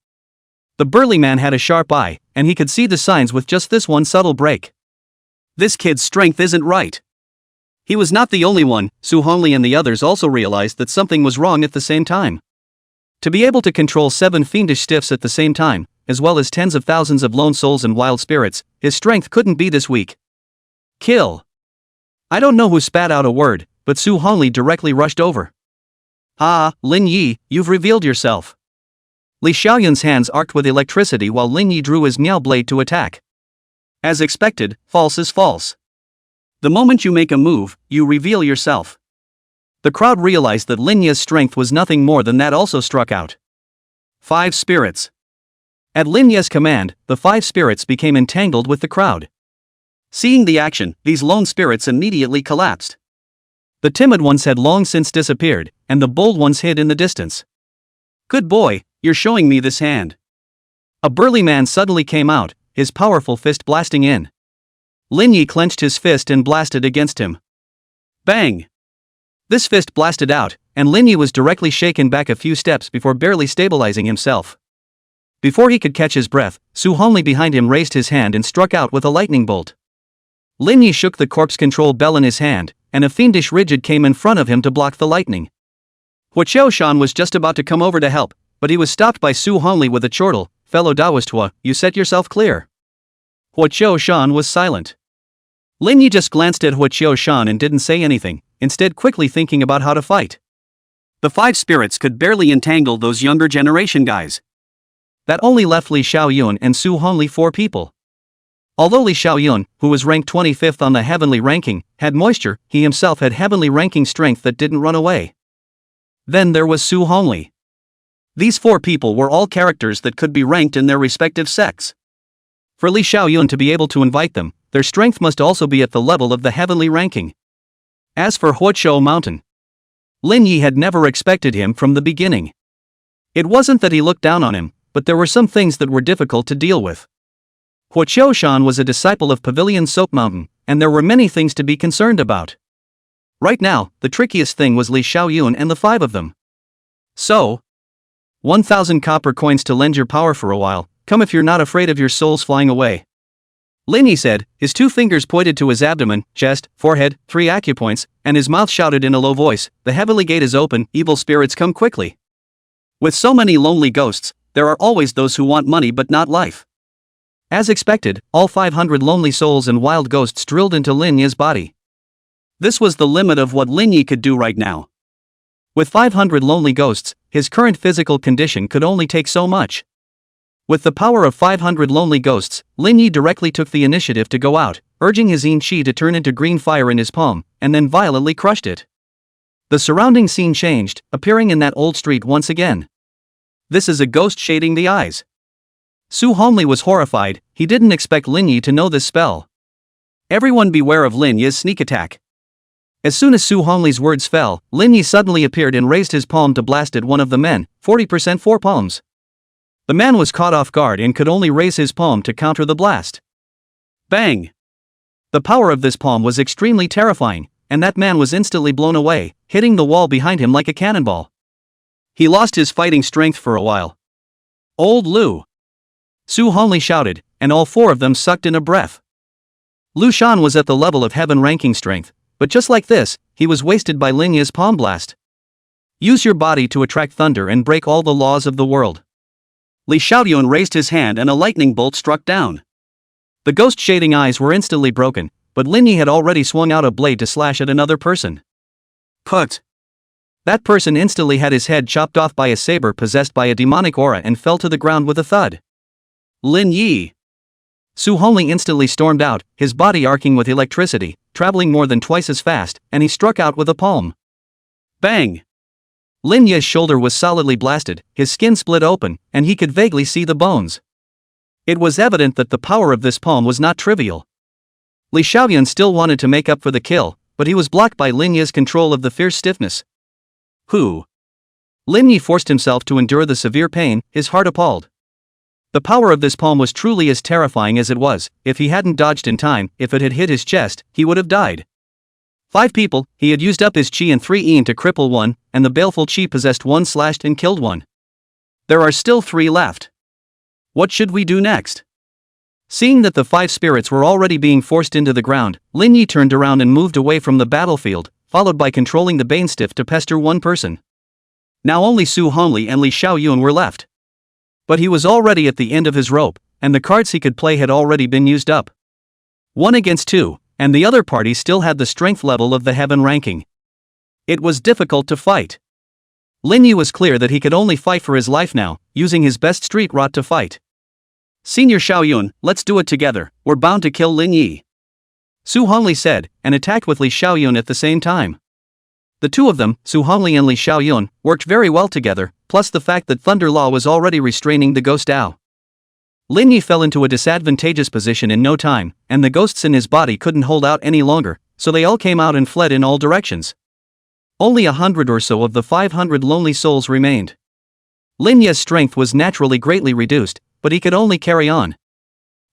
burly man had a sharp eye, and he could see the signs with just this one subtle break. This kid's strength isn't right. He was not the only one, Su Hongli and the others also realized that something was wrong at the same time. To be able to control 7 fiendish stiffs at the same time, as well as tens of thousands of lone souls and wild spirits, his strength couldn't be this weak. Kill. I don't know who spat out a word, but Su Hongli directly rushed over. "Ah, Lin Yi, you've revealed yourself." Li Xiaoyun's hands arced with electricity while Lin Yi drew his miao blade to attack. As expected, false is false. The moment you make a move, you reveal yourself. The crowd realized that Lin Yi's strength was nothing more than that also struck out. 5 spirits. At Lin Yi's command, the 5 spirits became entangled with the crowd. Seeing the action, these lone spirits immediately collapsed. The timid ones had long since disappeared, and the bold ones hid in the distance. "Good boy, you're showing me this hand." A burly man suddenly came out, his powerful fist blasting in. Lin Yi clenched his fist and blasted against him. Bang! This fist blasted out, and Lin Yi was directly shaken back a few steps before barely stabilizing himself. Before he could catch his breath, Su Hongli behind him raised his hand and struck out with a lightning bolt. Lin Yi shook the corpse control bell in his hand, and a fiendish rigid came in front of him to block the lightning. Huo Shan was just about to come over to help, but he was stopped by Su Hongli with a chortle, "Fellow Taoist Hua, you set yourself clear." Huo Shan was silent. Lin Yi just glanced at Huo Shan and didn't say anything, instead quickly thinking about how to fight. The 5 spirits could barely entangle those younger generation guys. That only left Li Xiaoyun and Su Hongli 4 people. Although Li Xiaoyun, who was ranked 25th on the heavenly ranking, had moisture, he himself had heavenly ranking strength that didn't run away. Then there was Su Hongli. These 4 people were all characters that could be ranked in their respective sects. For Li Xiaoyun to be able to invite them, their strength must also be at the level of the heavenly ranking. As for Huo Mountain, Lin Yi had never expected him from the beginning. It wasn't that he looked down on him, but there were some things that were difficult to deal with. Huo Qiushan was a disciple of Pavilion Soap Mountain, and there were many things to be concerned about. Right now, the trickiest thing was Li Xiaoyun and the 5 of them. So, 1,000 copper coins to lend your power for a while, come if you're not afraid of your souls flying away. Lin Yi said, his 2 fingers pointed to his abdomen, chest, forehead, 3 acupoints, and his mouth shouted in a low voice, the heavenly gate is open, evil spirits come quickly. With so many lonely ghosts, there are always those who want money but not life. As expected, all 500 lonely souls and wild ghosts drilled into Lin Yi's body. This was the limit of what Lin Yi could do right now. With 500 lonely ghosts, his current physical condition could only take so much. With the power of 500 lonely ghosts, Lin Yi directly took the initiative to go out, urging his yin qi to turn into green fire in his palm, and then violently crushed it. The surrounding scene changed, appearing in that old street once again. This is a ghost shading the eyes. Su Hongli was horrified, he didn't expect Lin Yi to know this spell. Everyone beware of Lin Yi's sneak attack. As soon as Su Hongli's words fell, Lin Yi suddenly appeared and raised his palm to blast at one of the men, 40% 4 palms. The man was caught off guard and could only raise his palm to counter the blast. Bang! The power of this palm was extremely terrifying, and that man was instantly blown away, hitting the wall behind him like a cannonball. He lost his fighting strength for a while. Old Lu! Su Hongli shouted, and all 4 of them sucked in a breath. Lu Shan was at the level of heaven ranking strength, but just like this, he was wasted by Lin Yi's palm blast. Use your body to attract thunder and break all the laws of the world. Li Xiaoyun raised his hand and a lightning bolt struck down. The ghost shading eyes were instantly broken, but Lin Yi had already swung out a blade to slash at another person. Put! That person instantly had his head chopped off by a saber possessed by a demonic aura and fell to the ground with a thud. Lin Yi! Su Hongli instantly stormed out, his body arcing with electricity, traveling more than twice as fast, and he struck out with a palm. Bang! Lin Yi's shoulder was solidly blasted, his skin split open, and he could vaguely see the bones. It was evident that the power of this palm was not trivial. Li Xiaoyun still wanted to make up for the kill, but he was blocked by Lin Yi's control of the fierce stiffness. Who? Lin Yi forced himself to endure the severe pain, his heart appalled. The power of this palm was truly as terrifying as it was. If he hadn't dodged in time, if it had hit his chest, he would have died. 5 people, he had used up his chi and 3 yin to cripple 1, and the baleful chi possessed 1 slashed and killed 1. There are still 3 left. What should we do next? Seeing that the 5 spirits were already being forced into the ground, Lin Yi turned around and moved away from the battlefield, followed by controlling the Bane Stiff to pester 1 person. Now only Su Hongli and Li Xiaoyun were left. But he was already at the end of his rope, and the cards he could play had already been used up. 1 against 2. And the other party still had the strength level of the heaven ranking. It was difficult to fight. Lin Yi was clear that he could only fight for his life now, using his best street rot to fight. Senior Xiaoyun, let's do it together, we're bound to kill Lin Yi. Su Hongli said, and attacked with Li Xiaoyun at the same time. The 2 of them, Su Hongli and Li Xiaoyun, worked very well together, plus the fact that Thunder Law was already restraining the Ghost Dao. Lin Yi fell into a disadvantageous position in no time, and the ghosts in his body couldn't hold out any longer, so they all came out and fled in all directions. Only 100 or so of the 500 lonely souls remained. Lin Yi's strength was naturally greatly reduced, but he could only carry on.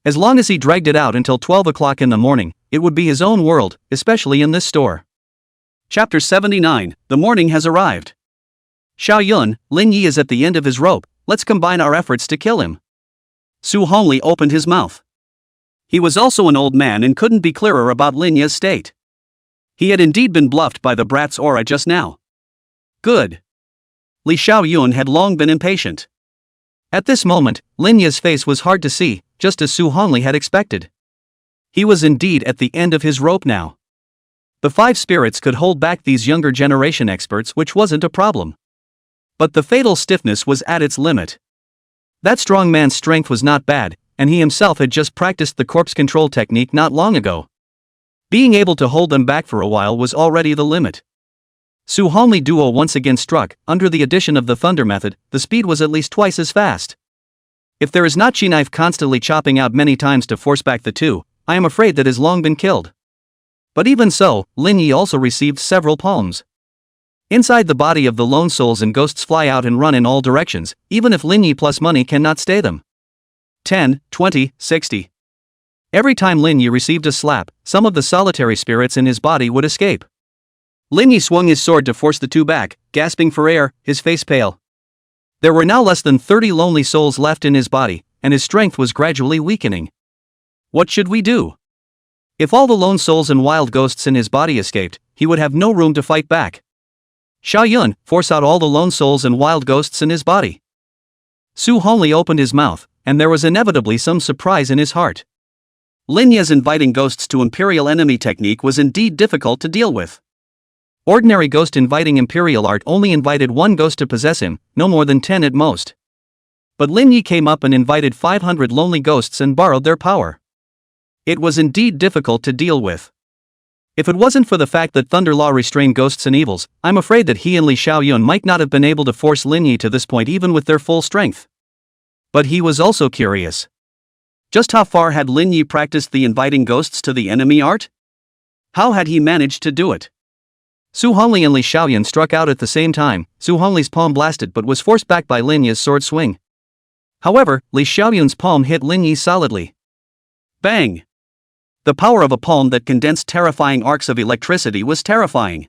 As long as he dragged it out until 12 o'clock in the morning, it would be his own world, especially in this store. Chapter 79, The Morning Has Arrived. Xiaoyun, Lin Yi is at the end of his rope, let's combine our efforts to kill him. Su Hongli opened his mouth. He was also an old man and couldn't be clearer about Lin Yi's state. He had indeed been bluffed by the brat's aura just now. Good. Li Xiaoyun had long been impatient. At this moment, Lin Yi's face was hard to see, just as Su Hongli had expected. He was indeed at the end of his rope now. The 5 spirits could hold back these younger generation experts, which wasn't a problem. But the fatal stiffness was at its limit. That strong man's strength was not bad, and he himself had just practiced the corpse control technique not long ago. Being able to hold them back for a while was already the limit. Su Hongli duo once again struck. Under the addition of the thunder method, the speed was at least twice as fast. If there is not chi knife constantly chopping out many times to force back the 2, I am afraid that has long been killed. But even so, Lin Yi also received several palms. Inside the body of the lone souls and ghosts fly out and run in all directions, even if Lin Yi plus money cannot stay them. 10, 20, 60. Every time Lin Yi received a slap, some of the solitary spirits in his body would escape. Lin Yi swung his sword to force the two back, gasping for air, his face pale. There were now less than 30 lonely souls left in his body, and his strength was gradually weakening. What should we do? If all the lone souls and wild ghosts in his body escaped, he would have no room to fight back. Xiao Yun, force out all the lone souls and wild ghosts in his body. Su Hongli opened his mouth, and there was inevitably some surprise in his heart. Lin Yi's inviting ghosts to Imperial enemy technique was indeed difficult to deal with. Ordinary ghost inviting Imperial art only invited one ghost to possess him, no more than 10 at most. But Lin Yi came up and invited 500 lonely ghosts and borrowed their power. It was indeed difficult to deal with. If it wasn't for the fact that Thunder Law restrained ghosts and evils, I'm afraid that he and Li Xiaoyun might not have been able to force Lin Yi to this point even with their full strength. But he was also curious. Just how far had Lin Yi practiced the inviting ghosts to the enemy art? How had he managed to do it? Su Hongli and Li Xiaoyun struck out at the same time. Su Hongli's palm blasted but was forced back by Lin Yi's sword swing. However, Li Xiaoyun's palm hit Lin Yi solidly. Bang! The power of a palm that condensed terrifying arcs of electricity was terrifying.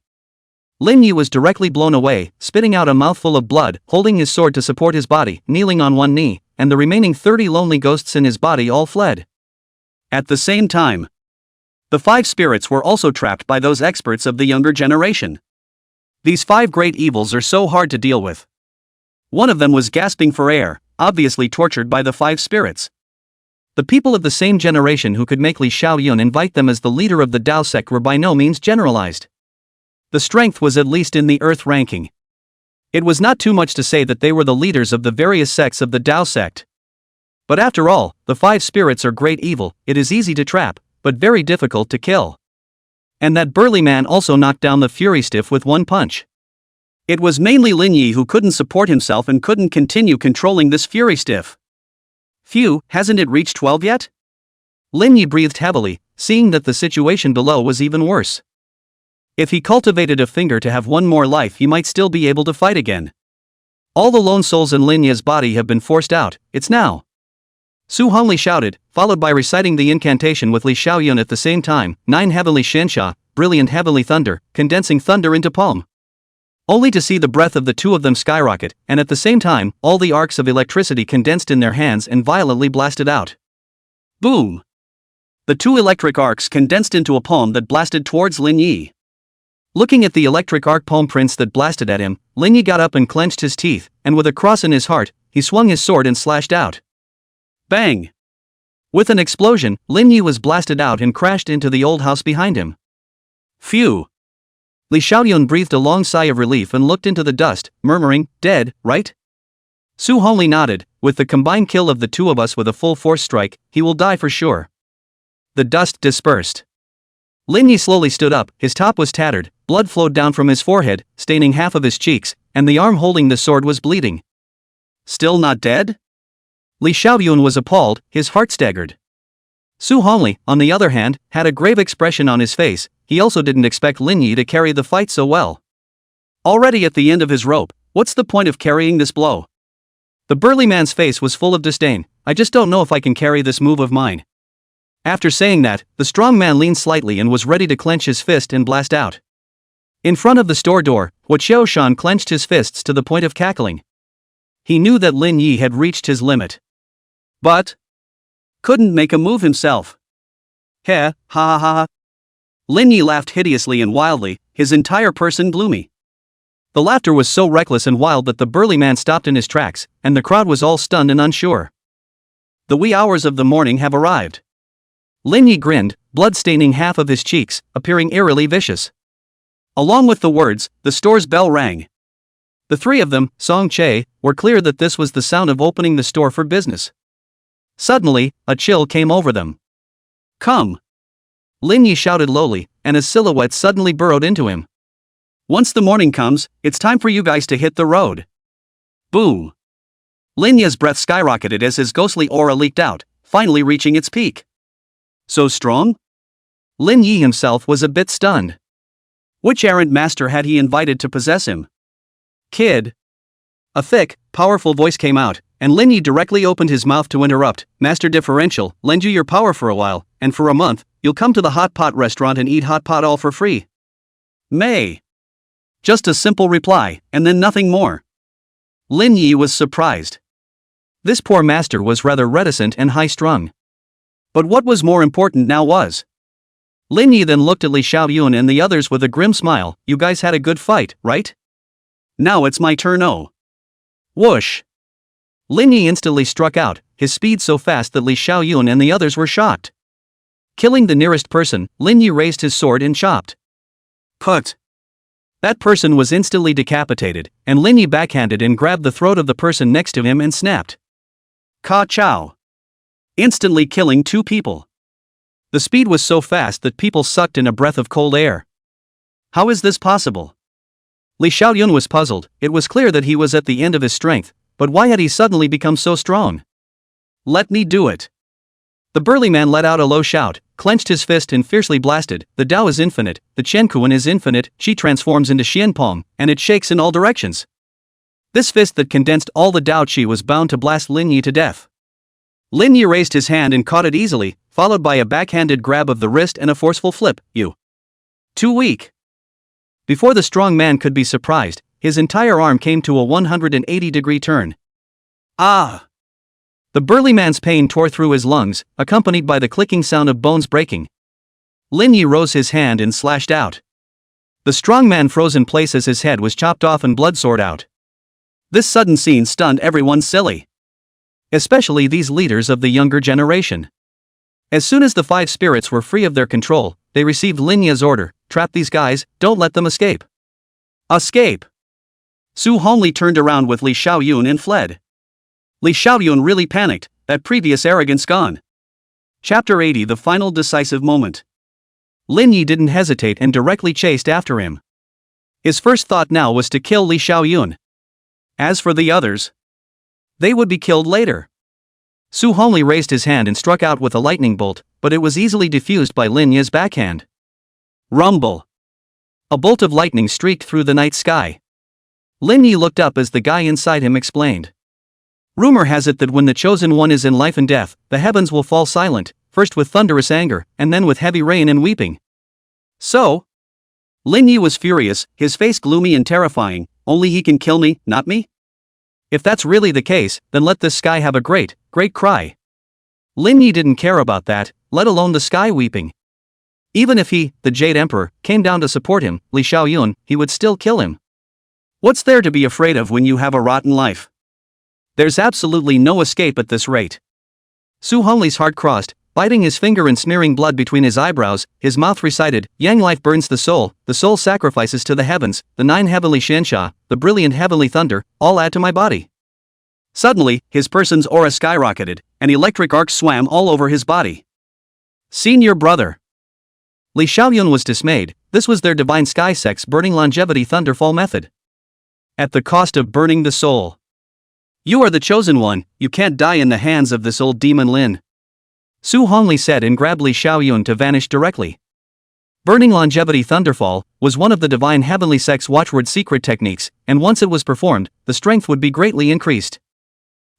Lin Yi was directly blown away, spitting out a mouthful of blood, holding his sword to support his body, kneeling on one knee, and the remaining 30 lonely ghosts in his body all fled. At the same time, the 5 spirits were also trapped by those experts of the younger generation. These 5 great evils are so hard to deal with. One of them was gasping for air, obviously tortured by the 5 spirits. The people of the same generation who could make Li Xiaoyun invite them as the leader of the Dao sect were by no means generalized. The strength was at least in the Earth ranking. It was not too much to say that they were the leaders of the various sects of the Dao sect. But after all, the 5 spirits are great evil. It is easy to trap, but very difficult to kill. And that burly man also knocked down the Fury Stiff with one punch. It was mainly Lin Yi who couldn't support himself and couldn't continue controlling this Fury Stiff. Phew, hasn't it reached 12 yet? Lin Yi breathed heavily, seeing that the situation below was even worse. If he cultivated a finger to have one more life, he might still be able to fight again. All the lone souls in Lin Yi's body have been forced out. It's now. Su Hongli shouted, followed by reciting the incantation with Li Xiaoyun at the same time. 9 heavenly Xinsha, brilliant heavenly thunder, condensing thunder into palm. Only to see the breath of the two of them skyrocket, and at the same time, all the arcs of electricity condensed in their hands and violently blasted out. Boom! The 2 electric arcs condensed into a palm that blasted towards Lin Yi. Looking at the electric arc palm prints that blasted at him, Lin Yi got up and clenched his teeth, and with a cross in his heart, he swung his sword and slashed out. Bang! With an explosion, Lin Yi was blasted out and crashed into the old house behind him. Phew! Li Xiaoyun breathed a long sigh of relief and looked into the dust, murmuring, "Dead, right?" Su Hongli nodded. "With the combined kill of the two of us with a full force strike, he will die for sure." The dust dispersed. Lin Yi slowly stood up, his top was tattered, blood flowed down from his forehead, staining half of his cheeks, and the arm holding the sword was bleeding. Still not dead? Li Xiaoyun was appalled, his heart staggered. Su Hongli, on the other hand, had a grave expression on his face. He also didn't expect Lin Yi to carry the fight so well. Already at the end of his rope, what's the point of carrying this blow? The burly man's face was full of disdain. "I just don't know if I can carry this move of mine." After saying that, the strong man leaned slightly and was ready to clench his fist and blast out. In front of the store door, Hua Xiaoshan clenched his fists to the point of cackling. He knew that Lin Yi had reached his limit. But couldn't make a move himself. Ha ha ha. Lin Yi laughed hideously and wildly, his entire person gloomy. The laughter was so reckless and wild that the burly man stopped in his tracks, and the crowd was all stunned and unsure. The wee hours of the morning have arrived. Lin Yi grinned, blood staining half of his cheeks, appearing eerily vicious. Along with the words, the store's bell rang. The 3 of them, Song Che, were clear that this was the sound of opening the store for business. Suddenly, a chill came over them. "Come!" Lin Yi shouted lowly, and a silhouette suddenly burrowed into him. "Once the morning comes, it's time for you guys to hit the road." Boom! Lin Yi's breath skyrocketed as his ghostly aura leaked out, finally reaching its peak. So strong? Lin Yi himself was a bit stunned. Which errant master had he invited to possess him? Kid. A thick, powerful voice came out, and Lin Yi directly opened his mouth to interrupt. Master Differential, lend you your power for a while, and for a month, you'll come to the hot pot restaurant and eat hot pot all for free. May. Just a simple reply, and then nothing more. Lin Yi was surprised. This poor master was rather reticent and high-strung. But what was more important now was. Lin Yi then looked at Li Xiaoyun and the others with a grim smile. You guys had a good fight, right? Now it's my turn. Oh. Whoosh. Lin Yi instantly struck out, his speed so fast that Li Xiaoyun and the others were shocked. Killing the nearest person, Lin Yi raised his sword and chopped. Put. That person was instantly decapitated, and Lin Yi backhanded and grabbed the throat of the person next to him and snapped. Ka chow. Instantly killing 2 people. The speed was so fast that people sucked in a breath of cold air. How is this possible? Li Xiaoyun was puzzled. It was clear that he was at the end of his strength, but why had he suddenly become so strong? Let me do it. The burly man let out a low shout, clenched his fist and fiercely blasted. The Tao is infinite, the Qiankuan is infinite, Qi transforms into Xianpong, and it shakes in all directions. This fist that condensed all the Tao Qi was bound to blast Lin Yi to death. Lin Yi raised his hand and caught it easily, followed by a backhanded grab of the wrist and a forceful flip. You. Too weak. Before the strong man could be surprised, his entire arm came to a 180-degree turn. Ah! The burly man's pain tore through his lungs, accompanied by the clicking sound of bones breaking. Lin Yi rose his hand and slashed out. The strong man froze in place as his head was chopped off and blood soared out. This sudden scene stunned everyone silly. Especially these leaders of the younger generation. As soon as the 5 spirits were free of their control, they received Lin Yi's order, trap these guys, don't let them escape. Escape! Su Hongli turned around with Li Xiaoyun and fled. Li Xiaoyun really panicked, that previous arrogance gone. Chapter 80 The Final Decisive Moment. Lin Yi didn't hesitate and directly chased after him. His first thought now was to kill Li Xiaoyun. As for the others, they would be killed later. Su Hongli raised his hand and struck out with a lightning bolt, but it was easily diffused by Lin Yi's backhand. Rumble. A bolt of lightning streaked through the night sky. Lin Yi looked up as the guy inside him explained. Rumor has it that when the chosen one is in life and death, the heavens will fall silent, first with thunderous anger, and then with heavy rain and weeping. So? Lin Yi was furious, his face gloomy and terrifying. Only he can kill me, not me? If that's really the case, then let this sky have a great, great cry. Lin Yi didn't care about that, let alone the sky weeping. Even if he, the Jade Emperor, came down to support him, Li Xiaoyun, he would still kill him. What's there to be afraid of when you have a rotten life? There's absolutely no escape at this rate. Su Hongli's heart crossed, biting his finger and smearing blood between his eyebrows, his mouth recited, Yang life burns the soul sacrifices to the heavens, the 9 heavenly Xiansha, the brilliant heavenly thunder, all add to my body. Suddenly, his person's aura skyrocketed, and electric arcs swam all over his body. Senior brother. Li Xiaoyun was dismayed, this was their divine sky sect's burning longevity thunderfall method. At the cost of burning the soul. You are the chosen one, you can't die in the hands of this old demon Lin. Su Hongli said and grabbed Li Xiaoyun to vanish directly. Burning longevity thunderfall was one of the divine heavenly sect's watchword secret techniques, and once it was performed, the strength would be greatly increased.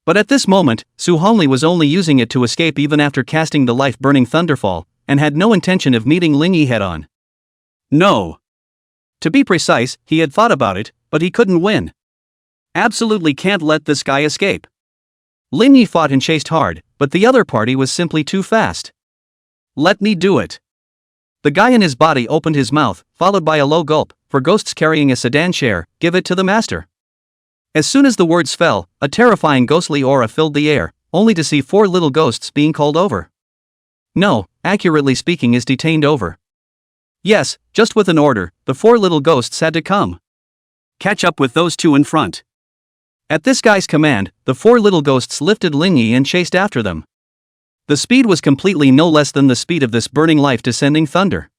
But at this moment, Su Hongli was only using it to escape even after casting the life-burning thunderfall, and had no intention of meeting Lin Yi head-on. No. To be precise, he had thought about it, but he couldn't win. Absolutely can't let this guy escape. Lin Yi fought and chased hard, but the other party was simply too fast. Let me do it. The guy in his body opened his mouth, followed by a low gulp. For ghosts carrying a sedan chair, give it to the master. As soon as the words fell, a terrifying ghostly aura filled the air, only to see 4 little ghosts being called over. No, accurately speaking is detained over. Yes, just with an order, the 4 little ghosts had to come. Catch up with those 2 in front. At this guy's command, the 4 little ghosts lifted Lin Yi and chased after them. The speed was completely no less than the speed of this burning life-descending thunder.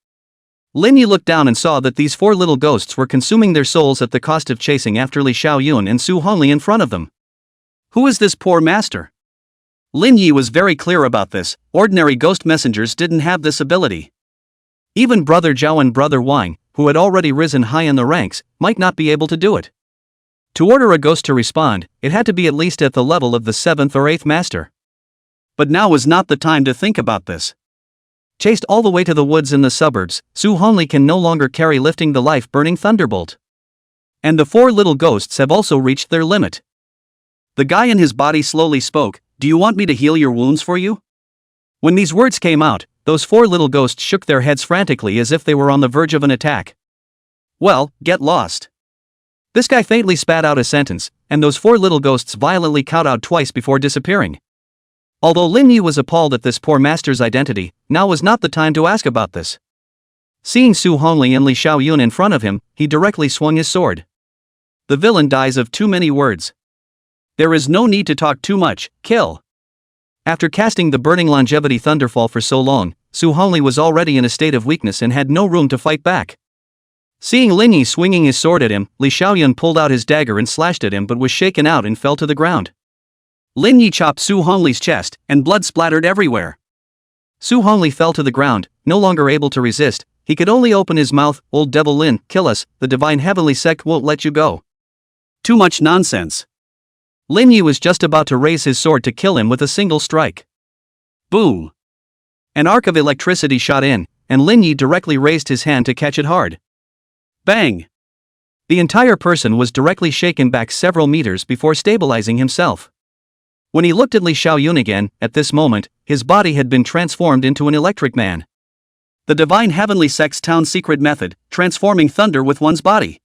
Lin Yi looked down and saw that these 4 little ghosts were consuming their souls at the cost of chasing after Li Xiaoyun and Su Hongli in front of them. Who is this poor master? Lin Yi was very clear about this, ordinary ghost messengers didn't have this ability. Even Brother Zhao and Brother Wang, who had already risen high in the ranks, might not be able to do it. To order a ghost to respond, it had to be at least at the level of the 7th or 8th master. But now was not the time to think about this. Chased all the way to the woods in the suburbs, Su Honli can no longer carry lifting the life-burning thunderbolt. And the 4 little ghosts have also reached their limit. The guy in his body slowly spoke, "Do you want me to heal your wounds for you?" When these words came out, those 4 little ghosts shook their heads frantically as if they were on the verge of an attack. "Well, get lost." This guy faintly spat out a sentence, and those 4 little ghosts violently kowtowed twice before disappearing. Although Lin Yi was appalled at this poor master's identity, now was not the time to ask about this. Seeing Su Honli and Li Xiaoyun in front of him, he directly swung his sword. The villain dies of too many words. There is no need to talk too much, kill. After casting the burning longevity thunderfall for so long, Su Honli was already in a state of weakness and had no room to fight back. Seeing Lin Yi swinging his sword at him, Li Xiaoyun pulled out his dagger and slashed at him but was shaken out and fell to the ground. Lin Yi chopped Su Hongli's chest, and blood splattered everywhere. Su Hongli fell to the ground, no longer able to resist. He could only open his mouth. "Old devil Lin, kill us, the divine heavenly sect won't let you go." Too much nonsense. Lin Yi was just about to raise his sword to kill him with a single strike. Boom! An arc of electricity shot in, and Lin Yi directly raised his hand to catch it hard. Bang! The entire person was directly shaken back several meters before stabilizing himself. When he looked at Li Xiaoyun again, at this moment, his body had been transformed into an electric man. The divine heavenly sect's town secret method, transforming thunder with one's body.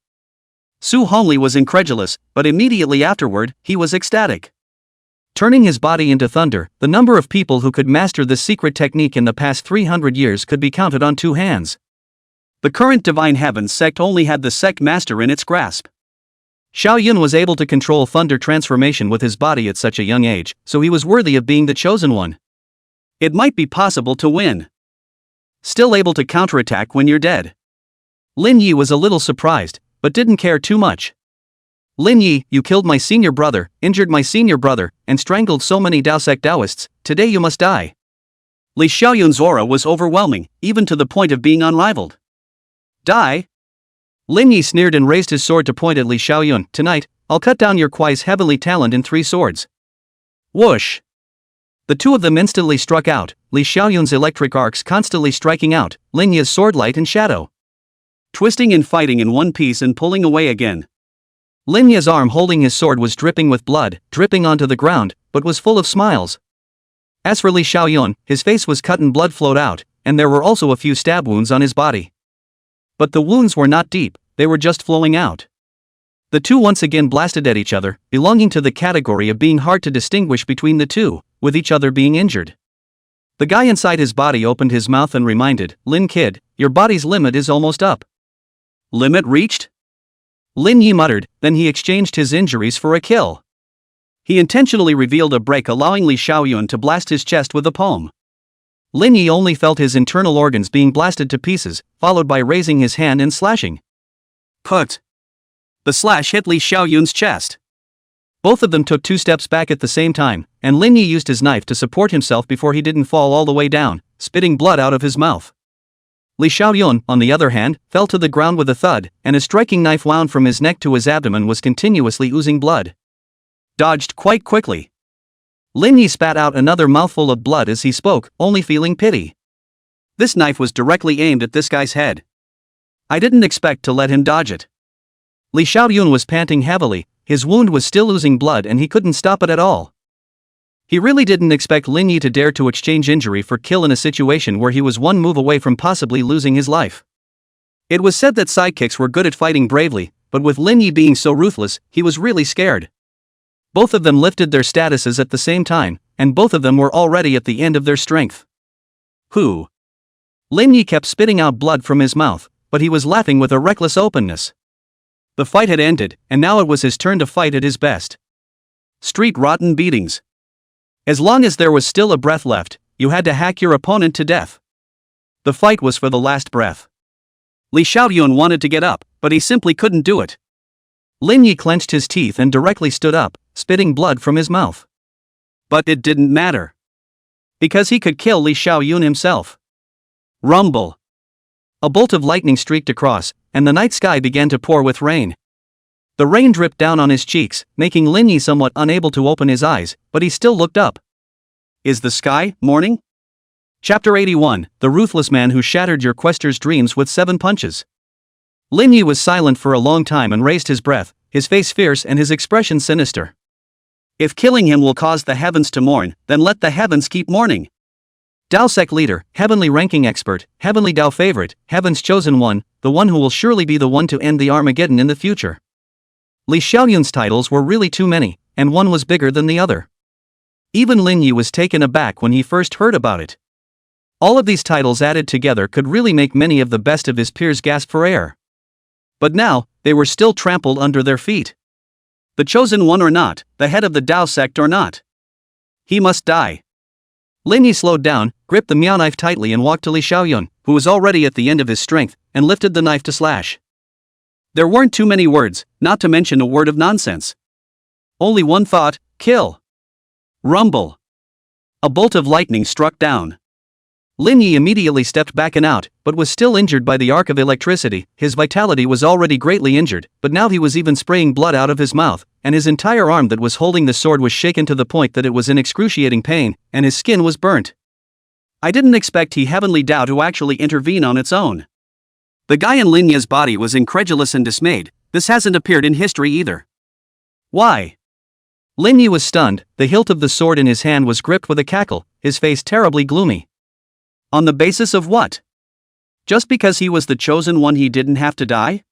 Su Honli was incredulous, but immediately afterward, he was ecstatic. Turning his body into thunder, the number of people who could master this secret technique in the past 300 years could be counted on 2 hands. The current divine heavens sect only had the sect master in its grasp. Xiaoyun was able to control thunder transformation with his body at such a young age, so he was worthy of being the chosen one. It might be possible to win. Still able to counterattack when you're dead. Lin Yi was a little surprised, but didn't care too much. "Lin Yi, you killed my senior brother, injured my senior brother, and strangled so many Dao sect Taoists. Today you must die." Li Xiaoyun's aura was overwhelming, even to the point of being unrivaled. Die? Lin Yi sneered and raised his sword to point at Li Xiaoyun. "Tonight, I'll cut down your Kuai's heavenly talent in 3 swords. Whoosh! The 2 of them instantly struck out, Li Xiaoyun's electric arcs constantly striking out, Lin Yi's sword light and shadow. Twisting and fighting in one piece and pulling away again. Lin Yi's arm holding his sword was dripping with blood, dripping onto the ground, but was full of smiles. As for Li Xiaoyun, his face was cut and blood flowed out, and there were also a few stab wounds on his body. But the wounds were not deep, they were just flowing out. The 2 once again blasted at each other, belonging to the category of being hard to distinguish between the 2, with each other being injured. The guy inside his body opened his mouth and reminded, "Lin kid, your body's limit is almost up." Limit reached? Lin Yi muttered, then he exchanged his injuries for a kill. He intentionally revealed a break, allowing Li Xiaoyun to blast his chest with a palm. Lin Yi only felt his internal organs being blasted to pieces, followed by raising his hand and slashing. Put! The slash hit Li Xiaoyun's chest. Both of them took 2 steps back at the same time, and Lin Yi used his knife to support himself before he didn't fall all the way down, spitting blood out of his mouth. Li Xiaoyun, on the other hand, fell to the ground with a thud, and a striking knife wound from his neck to his abdomen was continuously oozing blood. Dodged quite quickly. Lin Yi spat out another mouthful of blood as he spoke, only feeling pity. This knife was directly aimed at this guy's head. I didn't expect to let him dodge it. Li Xiaoyun was panting heavily, his wound was still oozing blood and he couldn't stop it at all. He really didn't expect Lin Yi to dare to exchange injury for kill in a situation where he was one move away from possibly losing his life. It was said that sidekicks were good at fighting bravely, but with Lin Yi being so ruthless, he was really scared. Both of them lifted their statuses at the same time, and both of them were already at the end of their strength. Who? Lin Yi kept spitting out blood from his mouth, but he was laughing with a reckless openness. The fight had ended, and now it was his turn to fight at his best. Street rotten beatings. As long as there was still a breath left, you had to hack your opponent to death. The fight was for the last breath. Li Xiaoyun wanted to get up, but he simply couldn't do it. Lin Yi clenched his teeth and directly stood up, spitting blood from his mouth. But it didn't matter. Because he could kill Li Xiaoyun himself. Rumble. A bolt of lightning streaked across, and the night sky began to pour with rain. The rain dripped down on his cheeks, making Lin Yi somewhat unable to open his eyes, but he still looked up. Is the sky morning? Chapter 81, The Ruthless Man Who Shattered Your Quester's Dreams with 7 Punches. Lin Yi was silent for a long time and raised his breath, his face fierce and his expression sinister. If killing him will cause the heavens to mourn, then let the heavens keep mourning. Dao Sec leader, heavenly ranking expert, heavenly Dao favorite, heaven's chosen one, the one who will surely be the one to end the Armageddon in the future. Li Xiaoyun's titles were really too many, and one was bigger than the other. Even Lin Yi was taken aback when he first heard about it. All of these titles added together could really make many of the best of his peers gasp for air. But now, they were still trampled under their feet. The chosen one or not, the head of the Dao sect or not. He must die. Lin Yi slowed down, gripped the Miao knife tightly and walked to Li Xiaoyun, who was already at the end of his strength, and lifted the knife to slash. There weren't too many words, not to mention a word of nonsense. Only one thought: kill. Rumble. A bolt of lightning struck down. Lin Yi immediately stepped back and out, but was still injured by the arc of electricity. His vitality was already greatly injured, but now he was even spraying blood out of his mouth, and his entire arm that was holding the sword was shaken to the point that it was in excruciating pain, and his skin was burnt. I didn't expect He Heavenly Dao to actually intervene on its own. The guy in Lin Yi's body was incredulous and dismayed. This hasn't appeared in history either. Why? Lin Yi was stunned, the hilt of the sword in his hand was gripped with a cackle, his face terribly gloomy. On the basis of what? Just because he was the chosen one he didn't have to die?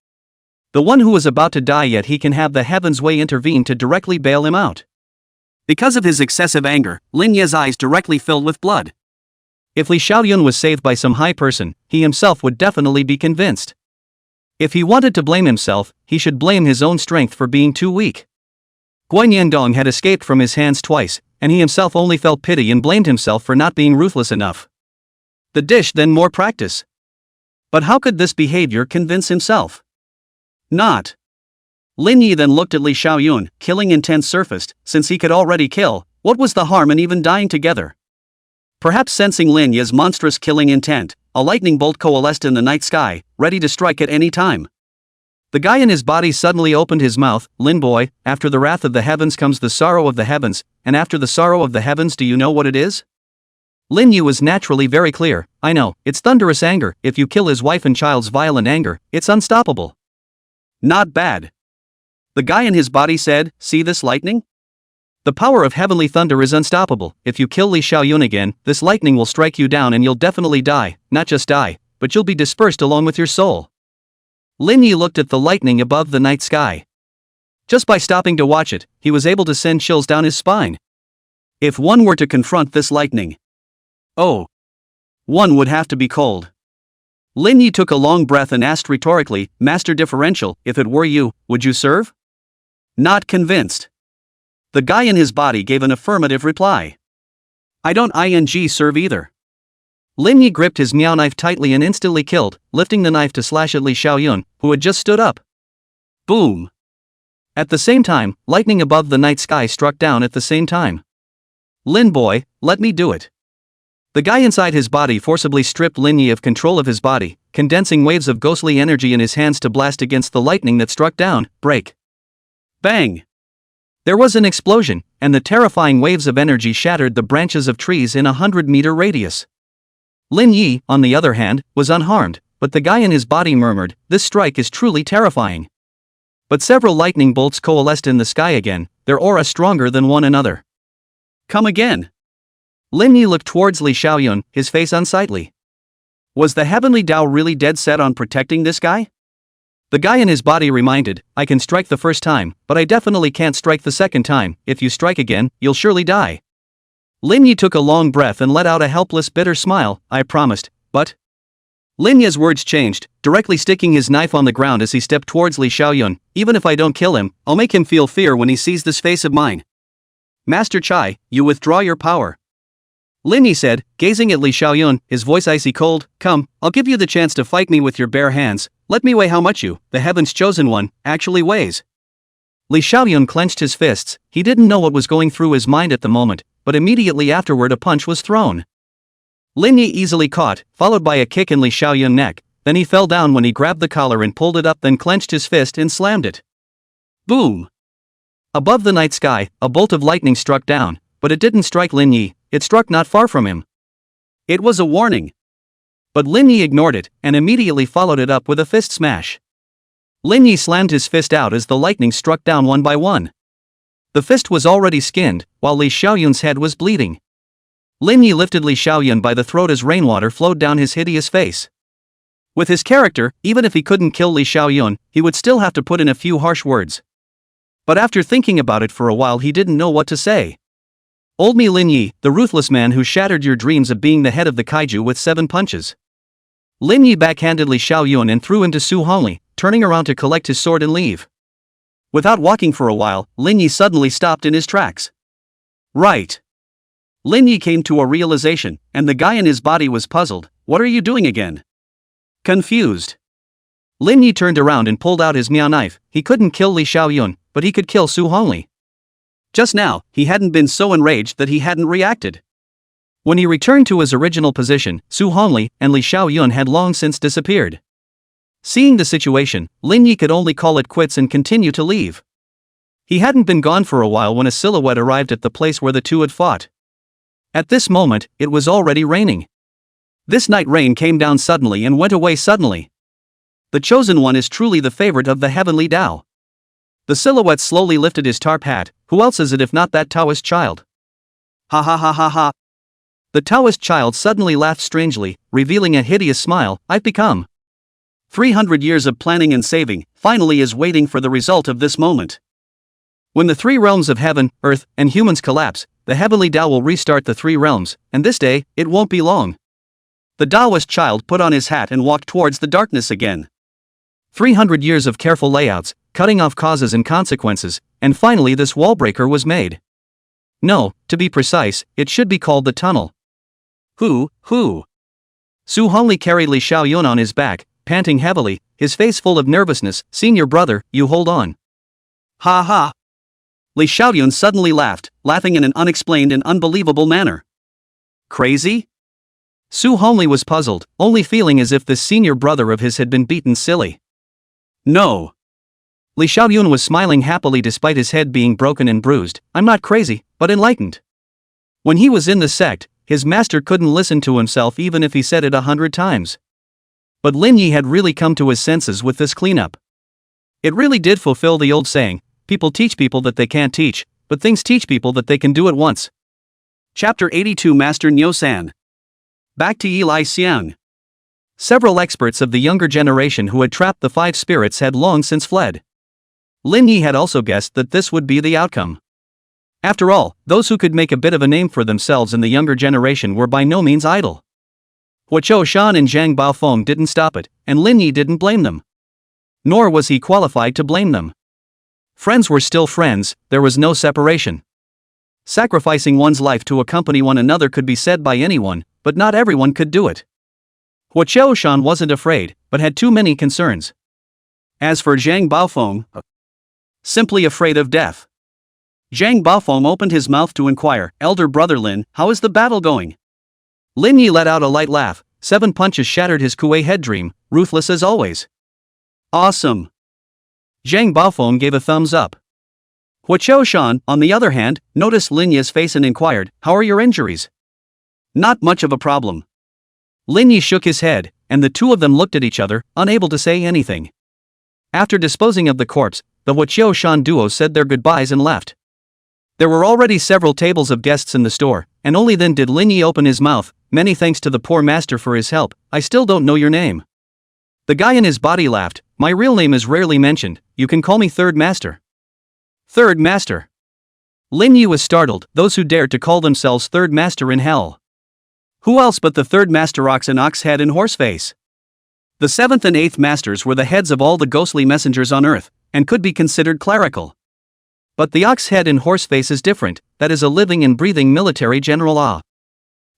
The one who was about to die, yet he can have the heaven's way intervene to directly bail him out. Because of his excessive anger, Lin Yi's eyes directly filled with blood. If Li Xiaoyun was saved by some high person, he himself would definitely be convinced. If he wanted to blame himself, he should blame his own strength for being too weak. Guan Yandong had escaped from his hands twice, and he himself only felt pity and blamed himself for not being ruthless enough. The dish then more practice. But how could this behavior convince himself? Not. Lin Yi then looked at Li Xiaoyun. Killing intent surfaced. Since he could already kill, what was the harm in even dying together? Perhaps sensing Lin Yi's monstrous killing intent, a lightning bolt coalesced in the night sky, ready to strike at any time. The guy in his body suddenly opened his mouth. Lin boy, after the wrath of the heavens comes the sorrow of the heavens, and after the sorrow of the heavens, do you know what it is? Lin Yi was naturally very clear. I know, it's thunderous anger. If you kill his wife and child's violent anger, it's unstoppable. Not bad. The guy in his body said, see this lightning? The power of heavenly thunder is unstoppable. If you kill Li Xiaoyun again, this lightning will strike you down and you'll definitely die. Not just die, but you'll be dispersed along with your soul. Lin Yi looked at the lightning above the night sky. Just by stopping to watch it, he was able to send chills down his spine. If one were to confront this lightning, oh, one would have to be cold. Lin Yi took a long breath and asked rhetorically, Master Differential, if it were you, would you serve? Not convinced. The guy in his body gave an affirmative reply. I don't serve either. Lin Yi gripped his Miao knife tightly and instantly killed, lifting the knife to slash at Li Xiaoyun, who had just stood up. Boom! At the same time, lightning above the night sky struck down at the same time. Lin boy, let me do it. The guy inside his body forcibly stripped Lin Yi of control of his body, condensing waves of ghostly energy in his hands to blast against the lightning that struck down. Break. Bang! There was an explosion, and the terrifying waves of energy shattered the branches of trees in a 100-meter radius. Lin Yi, on the other hand, was unharmed, but the guy in his body murmured, this strike is truly terrifying. But several lightning bolts coalesced in the sky again, their aura stronger than one another. Come again. Lin Yi looked towards Li Xiaoyun, his face unsightly. Was the heavenly Dao really dead set on protecting this guy? The guy in his body reminded, I can strike the first time, but I definitely can't strike the second time. If you strike again, you'll surely die. Lin Yi took a long breath and let out a helpless bitter smile. I promised, but... Lin Yi's words changed, directly sticking his knife on the ground as he stepped towards Li Xiaoyun. Even if I don't kill him, I'll make him feel fear when he sees this face of mine. Master Chai, you withdraw your power. Lin Yi said, gazing at Li Xiaoyun, his voice icy cold. Come, I'll give you the chance to fight me with your bare hands. Let me weigh how much you, the heaven's chosen one, actually weighs. Li Xiaoyun clenched his fists. He didn't know what was going through his mind at the moment, but immediately afterward a punch was thrown. Lin Yi easily caught, followed by a kick in Li Xiaoyun's neck, then he fell down when he grabbed the collar and pulled it up, then clenched his fist and slammed it. Boom! Above the night sky, a bolt of lightning struck down, but it didn't strike Lin Yi, it struck not far from him. It was a warning. But Lin Yi ignored it, and immediately followed it up with a fist smash. Lin Yi slammed his fist out as the lightning struck down one by one. The fist was already skinned, while Li Xiaoyun's head was bleeding. Lin Yi lifted Li Xiaoyun by the throat as rainwater flowed down his hideous face. With his character, even if he couldn't kill Li Xiaoyun, he would still have to put in a few harsh words. But after thinking about it for a while, he didn't know what to say. Old me Lin Yi, the ruthless man who shattered your dreams of being the head of the kaiju with 7 punches. Lin Yi backhanded Li Xiaoyun and threw into Su Hongli, turning around to collect his sword and leave. Without walking for a while, Lin Yi suddenly stopped in his tracks. Right. Lin Yi came to a realization, and the guy in his body was puzzled. What are you doing again? Confused. Lin Yi turned around and pulled out his Miao knife. He couldn't kill Li Xiaoyun, but he could kill Su Hongli. Just now, he hadn't been so enraged that he hadn't reacted. When he returned to his original position, Su Hongli and Li Xiaoyun had long since disappeared. Seeing the situation, Lin Yi could only call it quits and continue to leave. He hadn't been gone for a while when a silhouette arrived at the place where the two had fought. At this moment, it was already raining. This night rain came down suddenly and went away suddenly. The chosen one is truly the favorite of the heavenly Tao. The silhouette slowly lifted his tarp hat. Who else is it if not that Taoist child? Ha ha ha ha ha. The Taoist child suddenly laughed strangely, revealing a hideous smile. I've become 300 years of planning and saving, finally is waiting for the result of this moment. When the 3 realms of heaven, earth, and humans collapse, the heavenly Tao will restart the 3 realms, and this day, it won't be long. The Taoist child put on his hat and walked towards the darkness again. 300 years of careful layouts, cutting off causes and consequences, and finally this wall breaker was made. No, to be precise, it should be called the tunnel. Who? Su Hongli carried Li Xiaoyun on his back, panting heavily, his face full of nervousness. Senior brother, you hold on. Ha ha. Li Xiaoyun suddenly laughed, laughing in an unexplained and unbelievable manner. Crazy? Su Hongli was puzzled, only feeling as if this senior brother of his had been beaten silly. No. Li Xiaoyun was smiling happily despite his head being broken and bruised. I'm not crazy, but enlightened. When he was in the sect, his master couldn't listen to himself even if he said it 100 times. But Lin Yi had really come to his senses with this cleanup. It really did fulfill the old saying, people teach people that they can't teach, but things teach people that they can do it once. Chapter 82 Master Nyo-san. Back to Eli Xiang. Several experts of the younger generation who had trapped the 5 spirits had long since fled. Lin Yi had also guessed that this would be the outcome. After all, those who could make a bit of a name for themselves in the younger generation were by no means idle. Huo Shan and Zhang Baofeng didn't stop it, and Lin Yi didn't blame them. Nor was he qualified to blame them. Friends were still friends, there was no separation. Sacrificing one's life to accompany one another could be said by anyone, but not everyone could do it. Huo Shan wasn't afraid, but had too many concerns. As for Zhang Baofeng, simply afraid of death. Zhang Baofeng opened his mouth to inquire, Elder brother Lin, how is the battle going? Lin Yi let out a light laugh. 7 punches shattered his Kuei head dream, ruthless as always. Awesome. Zhang Baofeng gave a thumbs up. Huo Shan, on the other hand, noticed Lin Yi's face and inquired, how are your injuries? Not much of a problem. Lin Yi shook his head, and the two of them looked at each other, unable to say anything. After disposing of the corpse, the Huo Shan duo said their goodbyes and left. There were already several tables of guests in the store, and only then did Lin Yi open his mouth. Many thanks to the poor master for his help. I still don't know your name. The guy in his body laughed. My real name is rarely mentioned, you can call me Third Master. Third Master. Lin Yi was startled, those who dared to call themselves Third Master in hell. Who else but the Third Master Ox and Oxhead and Horseface? The 7th and 8th Masters were the heads of all the ghostly messengers on earth, and could be considered clerical. But the Oxhead and Horseface is different, that is a living and breathing military general.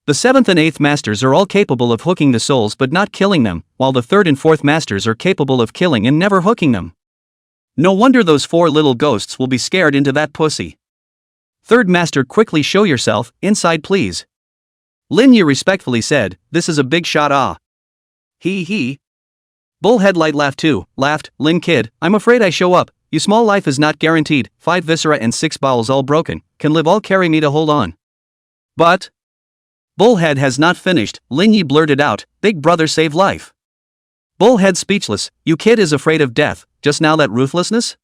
The 7th and 8th Masters are all capable of hooking the souls but not killing them, while the 3rd and 4th Masters are capable of killing and never hooking them. No wonder those 4 little ghosts will be scared into that pussy. Third Master, quickly show yourself, inside please. Lin Yi respectfully said, this is a big shot. He. Bull Headlight laughed too, Lin kid, I'm afraid I show up, you small life is not guaranteed, 5 viscera and 6 bowels all broken, can live all carry me to hold on. But Bullhead has not finished, Lin Yi blurted out, big brother save life. Bullhead speechless, you kid is afraid of death, just now that ruthlessness?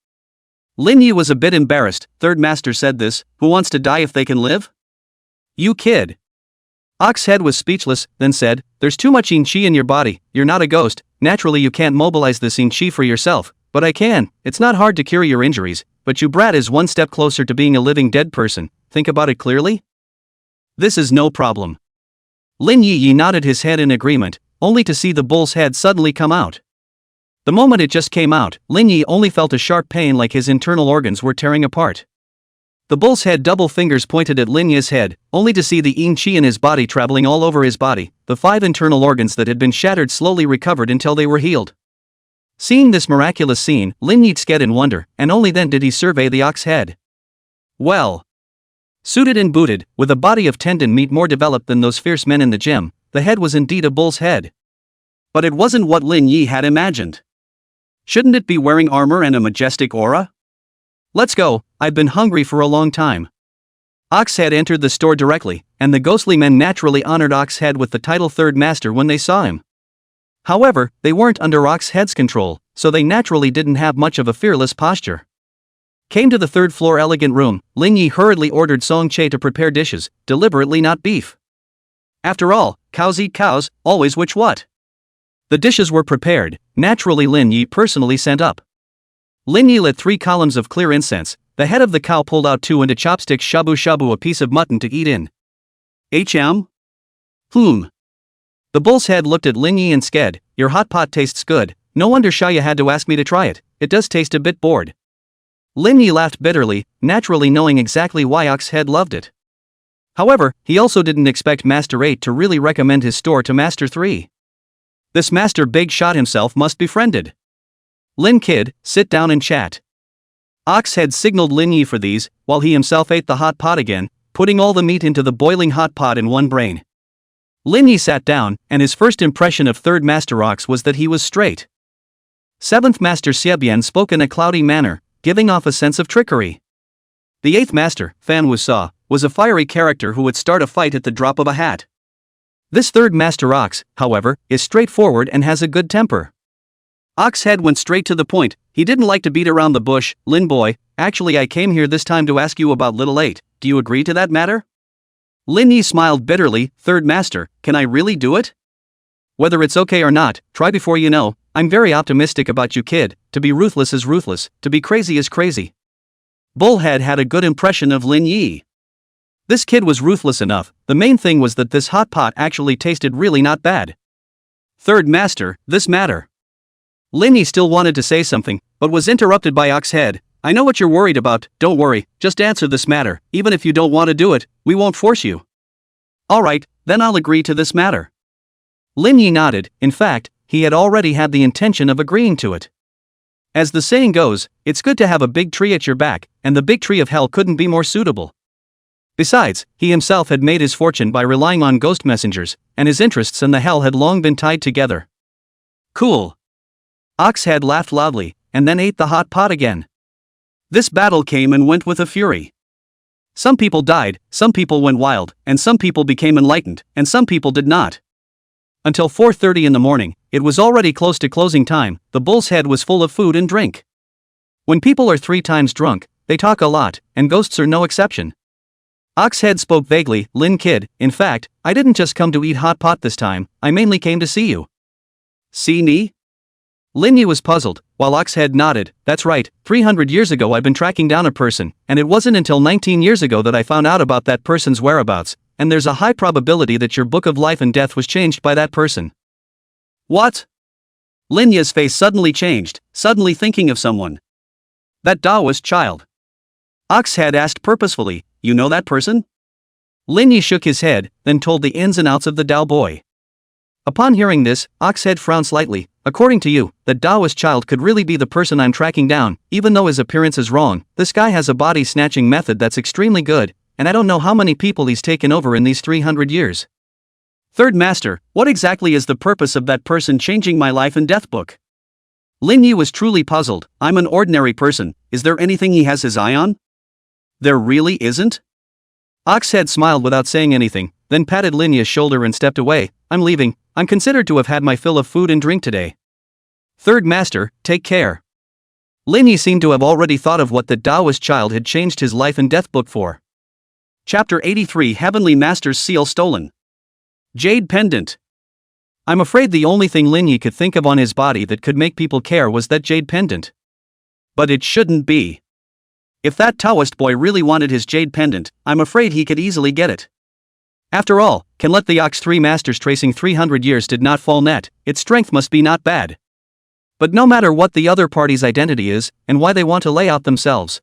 Lin Yi was a bit embarrassed, third master said this, who wants to die if they can live? You kid. Oxhead was speechless, then said, there's too much yin chi in your body, you're not a ghost, naturally you can't mobilize this yin chi for yourself, but I can, it's not hard to cure your injuries, but you brat is one step closer to being a living dead person, think about it clearly? This is no problem. Lin Yi nodded his head in agreement, only to see the bull's head suddenly come out. The moment it just came out, Lin Yi only felt a sharp pain like his internal organs were tearing apart. The bull's head double fingers pointed at Lin Yi's head, only to see the yin chi in his body traveling all over his body, the 5 internal organs that had been shattered slowly recovered until they were healed. Seeing this miraculous scene, Lin Yi scared in wonder, and only then did he survey the ox head. Well. Suited and booted, with a body of tendon meat more developed than those fierce men in the gym, the head was indeed a bull's head. But it wasn't what Lin Yi had imagined. Shouldn't it be wearing armor and a majestic aura? Let's go, I've been hungry for a long time. Oxhead entered the store directly, and the ghostly men naturally honored Oxhead with the title Third Master when they saw him. However, they weren't under Oxhead's control, so they naturally didn't have much of a fearless posture. Came to the third floor elegant room, Lin Yi hurriedly ordered Song Che to prepare dishes, deliberately not beef. After all, cows eat cows, always which what? The dishes were prepared, naturally Lin Yi personally sent up. Lin Yi lit 3 columns of clear incense, the head of the cow pulled out 2 into chopsticks shabu shabu a piece of mutton to eat in. HM? The bull's head looked at Lin Yi and sked, your hot pot tastes good, no wonder Shaya had to ask me to try it does taste a bit bored. Lin Yi laughed bitterly, naturally knowing exactly why Oxhead loved it. However, he also didn't expect Master 8 to really recommend his store to Master 3. This Master Big Shot himself must be friended. Lin kid, sit down and chat. Oxhead signaled Lin Yi for these, while he himself ate the hot pot again, putting all the meat into the boiling hot pot in one brain. Lin Yi sat down, and his first impression of Third Master Ox was that he was straight. 7th Master Xiebian spoke in a cloudy manner, giving off a sense of trickery. The 8th Master, Fan Wusa, was a fiery character who would start a fight at the drop of a hat. This Third Master Ox, however, is straightforward and has a good temper. Oxhead went straight to the point, he didn't like to beat around the bush, Lin boy, actually I came here this time to ask you about little 8, do you agree to that matter? Lin Yi smiled bitterly, Third Master, can I really do it? Whether it's okay or not, try before you know, I'm very optimistic about you kid, to be ruthless is ruthless, to be crazy is crazy. Bullhead had a good impression of Lin Yi. This kid was ruthless enough, the main thing was that this hot pot actually tasted really not bad. Third Master, this matter. Lin Yi still wanted to say something, but was interrupted by Oxhead. I know what you're worried about, don't worry, just answer this matter, even if you don't want to do it, we won't force you. Alright, then I'll agree to this matter. Lin Yi nodded, in fact, he had already had the intention of agreeing to it. As the saying goes, it's good to have a big tree at your back, and the big tree of hell couldn't be more suitable. Besides, he himself had made his fortune by relying on ghost messengers, and his interests and the hell had long been tied together. Cool. Oxhead laughed loudly, and then ate the hot pot again. This battle came and went with a fury. Some people died, some people went wild, and some people became enlightened, and some people did not. Until 4:30 in the morning, it was already close to closing time, the bull's head was full of food and drink. When people are 3 times drunk, they talk a lot, and ghosts are no exception. Oxhead spoke vaguely, Lin kid, in fact, I didn't just come to eat hot pot this time, I mainly came to see you. See me? Lin Yi was puzzled, while Oxhead nodded, that's right, 300 years ago I've been tracking down a person, and it wasn't until 19 years ago that I found out about that person's whereabouts, and there's a high probability that your book of life and death was changed by that person. What? Lin Yi's face suddenly changed, suddenly thinking of someone. That Taoist child. Oxhead asked purposefully, you know that person? Lin Yi shook his head, then told the ins and outs of the Tao boy. Upon hearing this, Oxhead frowned slightly. According to you, the Taoist child could really be the person I'm tracking down, even though his appearance is wrong. This guy has a body snatching method that's extremely good, and I don't know how many people he's taken over in these 300 years. Third Master, what exactly is the purpose of that person changing my life and death book? Lin Yi was truly puzzled. I'm an ordinary person, is there anything he has his eye on? There really isn't? Oxhead smiled without saying anything, then patted Lin Yi's shoulder and stepped away. I'm leaving, I'm considered to have had my fill of food and drink today. Third Master, take care. Lin Yi seemed to have already thought of what the Taoist child had changed his life and death book for. Chapter 83 Heavenly Master's Seal Stolen. Jade Pendant. I'm afraid the only thing Lin Yi could think of on his body that could make people care was that jade pendant. But it shouldn't be. If that Taoist boy really wanted his jade pendant, I'm afraid he could easily get it. After all, can let the ox 3 masters tracing 300 years did not fall net, its strength must be not bad. But no matter what the other party's identity is, and why they want to lay out themselves,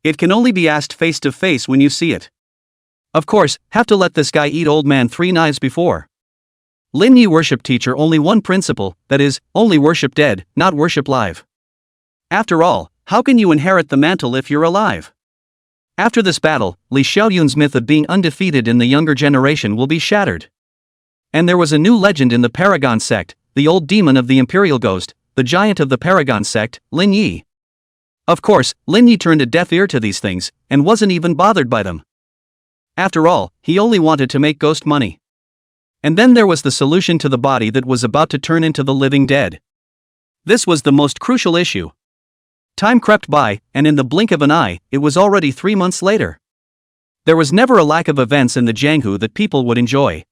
it can only be asked face to face when you see it. Of course, have to let this guy eat old man 3 knives before. Lin Yi worship teacher only one principle, that is, only worship dead, not worship live. After all, how can you inherit the mantle if you're alive? After this battle, Li Xiaoyun's myth of being undefeated in the younger generation will be shattered. And there was a new legend in the Paragon sect, the old demon of the Imperial Ghost, the giant of the Paragon sect, Lin Yi. Of course, Lin Yi turned a deaf ear to these things, and wasn't even bothered by them. After all, he only wanted to make ghost money. And then there was the solution to the body that was about to turn into the living dead. This was the most crucial issue. Time crept by, and in the blink of an eye, it was already 3 months later. There was never a lack of events in the Jianghu that people would enjoy.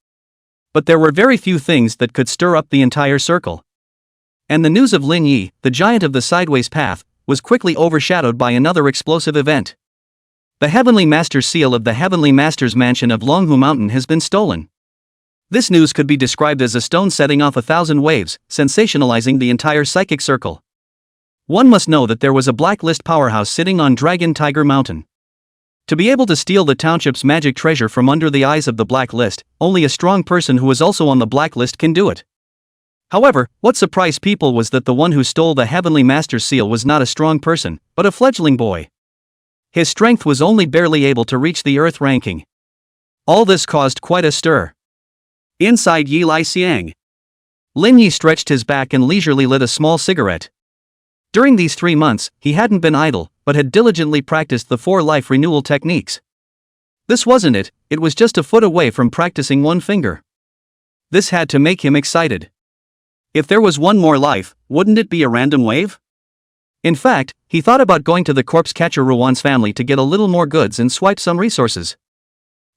But there were very few things that could stir up the entire circle. And the news of Lin Yi, the giant of the sideways path, was quickly overshadowed by another explosive event. The Heavenly Master's seal of the Heavenly Master's mansion of Longhu Mountain has been stolen. This news could be described as a stone setting off 1,000 waves, sensationalizing the entire psychic circle. One must know that there was a blacklist powerhouse sitting on Dragon Tiger Mountain. To be able to steal the township's magic treasure from under the eyes of the blacklist, only a strong person who is also on the blacklist can do it. However, what surprised people was that the one who stole the Heavenly Master's seal was not a strong person, but a fledgling boy. His strength was only barely able to reach the Earth ranking. All this caused quite a stir. Inside Yi Lai Xiang, Lin Yi stretched his back and leisurely lit a small cigarette. During these 3 months, he hadn't been idle, but had diligently practiced the 4 life renewal techniques. This wasn't it, it was just a foot away from practicing one finger. This had to make him excited. If there was one more life, wouldn't it be a random wave? In fact, he thought about going to the corpse catcher Ruwan's family to get a little more goods and swipe some resources.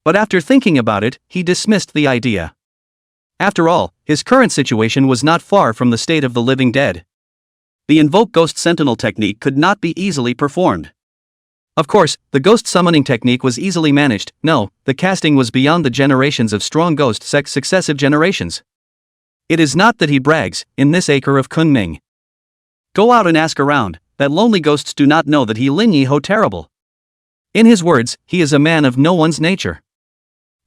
But after thinking about it, he dismissed the idea. After all, his current situation was not far from the state of the living dead. The invoke ghost sentinel technique could not be easily performed. Of course, the ghost summoning technique was easily managed. No, the casting was beyond the generations of strong ghost sects successive generations. It is not that he brags, in this acre of Kunming. Go out and ask around, that lonely ghosts do not know that he Lin Yi Ho terrible. In his words, he is a man of no one's nature.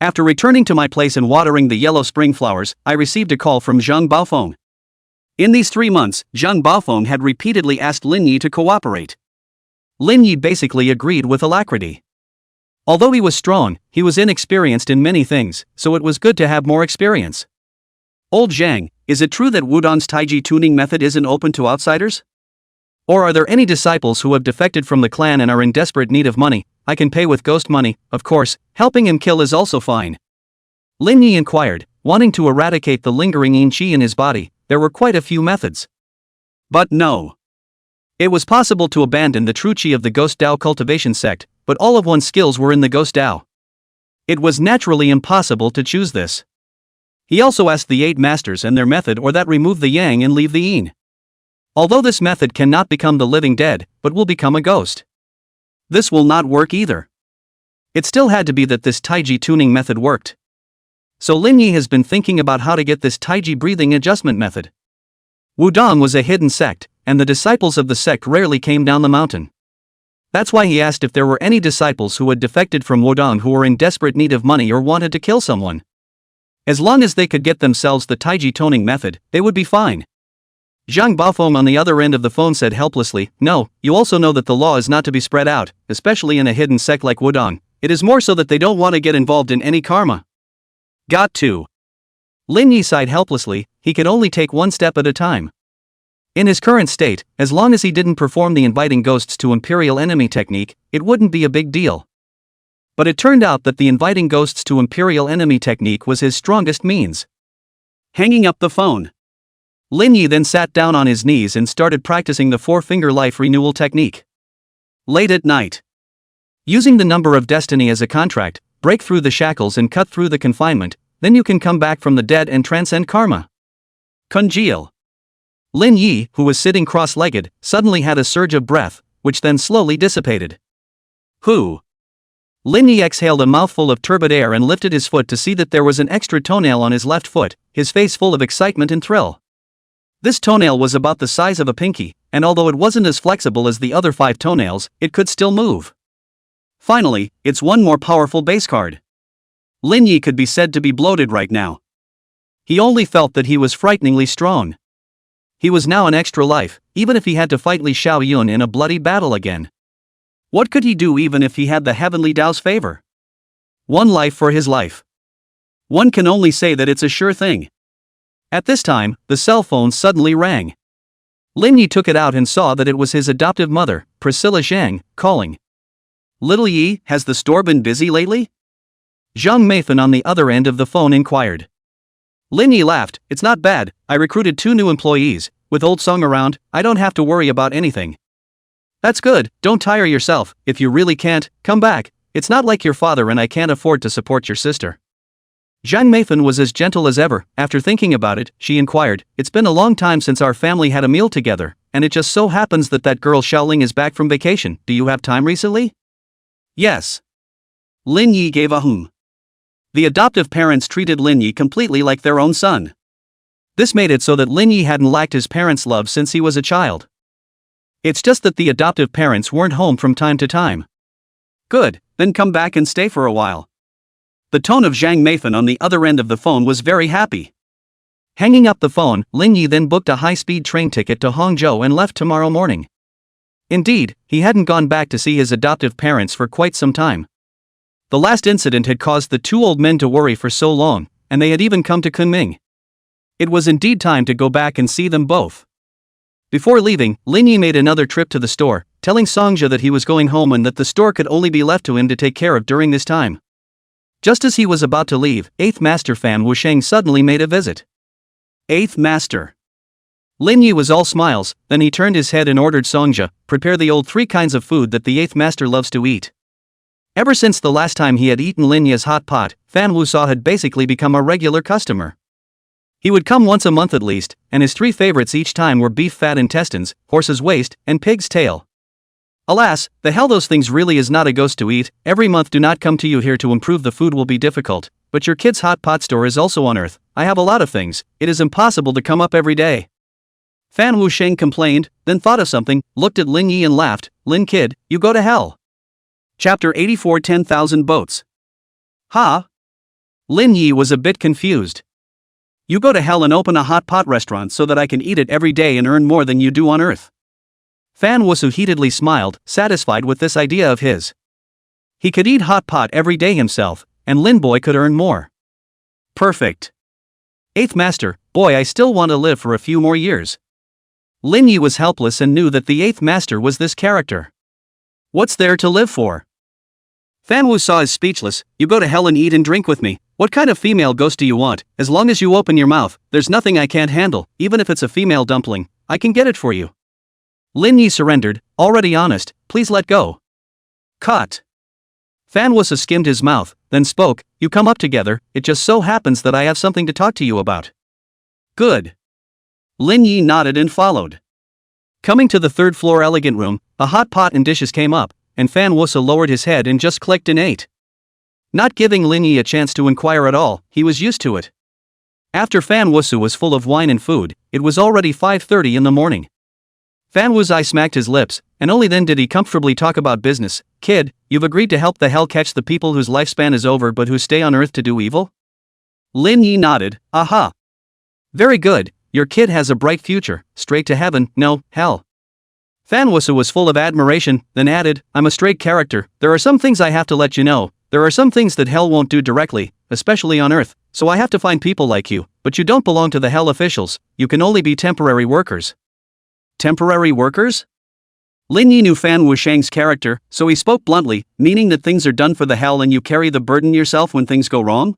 After returning to my place and watering the yellow spring flowers, I received a call from Zhang Baofeng. In these 3 months, Zhang Baofeng had repeatedly asked Lin Yi to cooperate. Lin Yi basically agreed with alacrity. Although he was strong, he was inexperienced in many things, so it was good to have more experience. Old Zhang, is it true that Wudong's Taiji tuning method isn't open to outsiders? Or are there any disciples who have defected from the clan and are in desperate need of money? I can pay with ghost money, of course, helping him kill is also fine. Lin Yi inquired, wanting to eradicate the lingering yin qi in his body. There were quite a few methods. But no. It was possible to abandon the true qi of the Ghost Dao cultivation sect, but all of one's skills were in the Ghost Dao. It was naturally impossible to choose this. He also asked the 8 masters and their method or that remove the yang and leave the yin. Although this method cannot become the living dead, but will become a ghost. This will not work either. It still had to be that this Taiji tuning method worked. So Lin Yi has been thinking about how to get this Taiji breathing adjustment method. Wudong was a hidden sect, and the disciples of the sect rarely came down the mountain. That's why he asked if there were any disciples who had defected from Wudong who were in desperate need of money or wanted to kill someone. As long as they could get themselves the Taiji toning method, they would be fine. Zhang Baofeng on the other end of the phone said helplessly, "No, you also know that the law is not to be spread out, especially in a hidden sect like Wudong. It is more so that they don't want to get involved in any karma." Got to. Lin Yi sighed helplessly, he could only take one step at a time. In his current state, as long as he didn't perform the inviting ghosts to imperial enemy technique, it wouldn't be a big deal. But it turned out that the inviting ghosts to imperial enemy technique was his strongest means. Hanging up the phone, Lin Yi then sat down on his knees and started practicing the four-finger life renewal technique. Late at night, using the number of destiny as a contract, break through the shackles and cut through the confinement, then you can come back from the dead and transcend karma. Congeal. Lin Yi, who was sitting cross-legged, suddenly had a surge of breath, which then slowly dissipated. Who? Lin Yi exhaled a mouthful of turbid air and lifted his foot to see that there was an extra toenail on his left foot, his face full of excitement and thrill. This toenail was about the size of a pinky, and although it wasn't as flexible as the other 5 toenails, it could still move. Finally, it's one more powerful base card. Lin Yi could be said to be bloated right now. He only felt that he was frighteningly strong. He was now an extra life, even if he had to fight Li Xiaoyun in a bloody battle again. What could he do even if he had the heavenly Tao's favor? One life for his life. One can only say that it's a sure thing. At this time, the cell phone suddenly rang. Lin Yi took it out and saw that it was his adoptive mother, Priscilla Zhang, calling. Little Yi, has the store been busy lately? Zhang Meifan on the other end of the phone inquired. Lin Yi laughed, it's not bad, I recruited 2 new employees, with old Song around, I don't have to worry about anything. That's good, don't tire yourself, if you really can't, come back, it's not like your father and I can't afford to support your sister. Zhang Meifan was as gentle as ever. After thinking about it, she inquired, it's been a long time since our family had a meal together, and it just so happens that girl Xiaoling is back from vacation, do you have time recently? Yes. Lin Yi gave a hum. The adoptive parents treated Lin Yi completely like their own son. This made it so that Lin Yi hadn't lacked his parents' love since he was a child. It's just that the adoptive parents weren't home from time to time. Good, then come back and stay for a while. The tone of Zhang Meifan on the other end of the phone was very happy. Hanging up the phone, Lin Yi then booked a high-speed train ticket to Hangzhou and left tomorrow morning. Indeed, he hadn't gone back to see his adoptive parents for quite some time. The last incident had caused the 2 old men to worry for so long, and they had even come to Kunming. It was indeed time to go back and see them both. Before leaving, Lin Yi made another trip to the store, telling Songjia that he was going home and that the store could only be left to him to take care of during this time. Just as he was about to leave, 8th Master Fan Wusheng suddenly made a visit. 8th Master. Lin Yi was all smiles, then he turned his head and ordered Songjia, prepare the old 3 kinds of food that the 8th Master loves to eat. Ever since the last time he had eaten Lin Yi's hot pot, Fan Wusa had basically become a regular customer. He would come once a month at least, and his 3 favorites each time were beef fat intestines, horse's waist, and pig's tail. Alas, the hell those things really is not a ghost to eat. Every month do not come to you here to improve the food will be difficult, but your kid's hot pot store is also on Earth, I have a lot of things, it is impossible to come up every day. Fan Wusheng complained, then thought of something, looked at Lin Yi and laughed, Lin kid, you go to hell. Chapter 84 10,000 Boats. Ha? Lin Yi was a bit confused. You go to hell and open a hot pot restaurant so that I can eat it every day and earn more than you do on Earth. Fan Wusu heatedly smiled, satisfied with this idea of his. He could eat hot pot every day himself, and Lin boy could earn more. Perfect. 8th Master, boy I still want to live for a few more years. Lin Yi was helpless and knew that the 8th Master was this character. What's there to live for? Fan Wusa is speechless, you go to hell and eat and drink with me, what kind of female ghost do you want? As long as you open your mouth, there's nothing I can't handle, even if it's a female dumpling, I can get it for you. Lin Yi surrendered, already honest, please let go. Cut. Fan Wusa skimmed his mouth, then spoke, you come up together, it just so happens that I have something to talk to you about. Good. Lin Yi nodded and followed. Coming to the 3rd floor elegant room, a hot pot and dishes came up, and Fan Wusa lowered his head and just clicked and ate. Not giving Lin Yi a chance to inquire at all, he was used to it. After Fan Wusu was full of wine and food, it was already 5:30 in the morning. Fan Wuzai smacked his lips, and only then did he comfortably talk about business. Kid, you've agreed to help the hell catch the people whose lifespan is over but who stay on Earth to do evil? Lin Yi nodded, aha. Very good, your kid has a bright future, straight to heaven, no, hell. Fan Wusu was full of admiration, then added, I'm a straight character, there are some things I have to let you know, there are some things that hell won't do directly, especially on Earth, so I have to find people like you, but you don't belong to the hell officials, you can only be temporary workers. Temporary workers? Lin Yi knew Fan Wushang's character, so he spoke bluntly, meaning that things are done for the hell and you carry the burden yourself when things go wrong?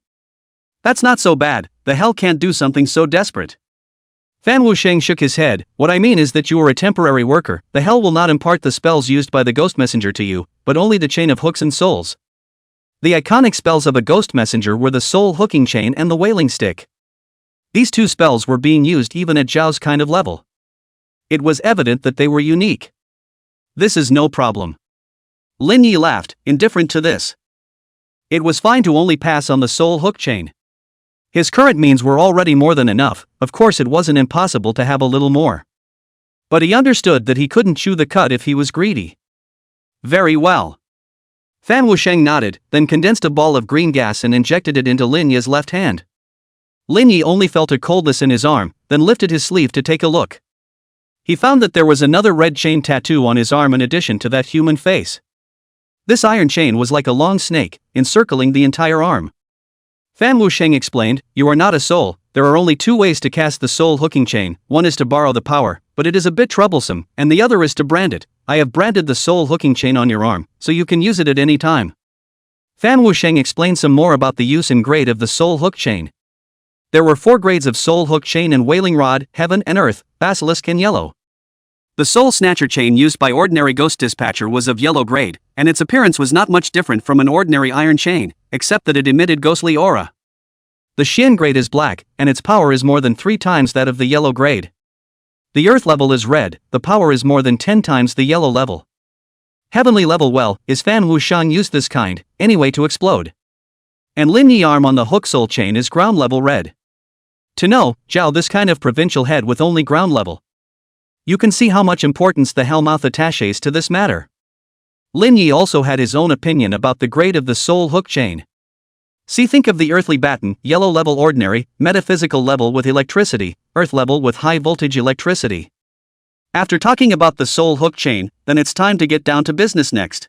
That's not so bad, the hell can't do something so desperate. Fan Wushang shook his head. What I mean is that you are a temporary worker, the hell will not impart the spells used by the ghost messenger to you, but only the chain of hooks and souls. The iconic spells of a ghost messenger were the soul hooking chain and the wailing stick. These two spells were being used even at Zhao's kind of level. It was evident that they were unique. This is no problem. Lin Yi laughed, indifferent to this. It was fine to only pass on the soul hook chain. His current means were already more than enough, of course it wasn't impossible to have a little more. But he understood that he couldn't chew the cud if he was greedy. Very well. Fan Wushang nodded, then condensed a ball of green gas and injected it into Lin Yi's left hand. Lin Yi only felt a coldness in his arm, then lifted his sleeve to take a look. He found that there was another red chain tattoo on his arm in addition to that human face. This iron chain was like a long snake, encircling the entire arm. Fan Wushang explained, you are not a soul, there are only two ways to cast the soul hooking chain, one is to borrow the power, but it is a bit troublesome, and the other is to brand it. I have branded the soul hooking chain on your arm, so you can use it at any time. Fan Wushang explained some more about the use and grade of the soul hook chain. There were 4 grades of soul hook chain and wailing rod, heaven and earth, basilisk and yellow. The soul snatcher chain used by ordinary ghost dispatcher was of yellow grade, and its appearance was not much different from an ordinary iron chain, except that it emitted ghostly aura. The Xian grade is black, and its power is more than 3 times that of the yellow grade. The earth level is red, the power is more than 10 times the yellow level. Heavenly level well, is Fan Wushang used this kind, anyway to explode. And Lin Yi arm on the hook soul chain is ground level red. To know, Zhao this kind of provincial head with only ground level. You can see how much importance the Hellmouth attaches to this matter. Lin Yi also had his own opinion about the grade of the soul hook chain. See, think of the earthly baton, yellow level ordinary, metaphysical level with electricity, earth level with high voltage electricity. After talking about the soul hook chain, then it's time to get down to business next.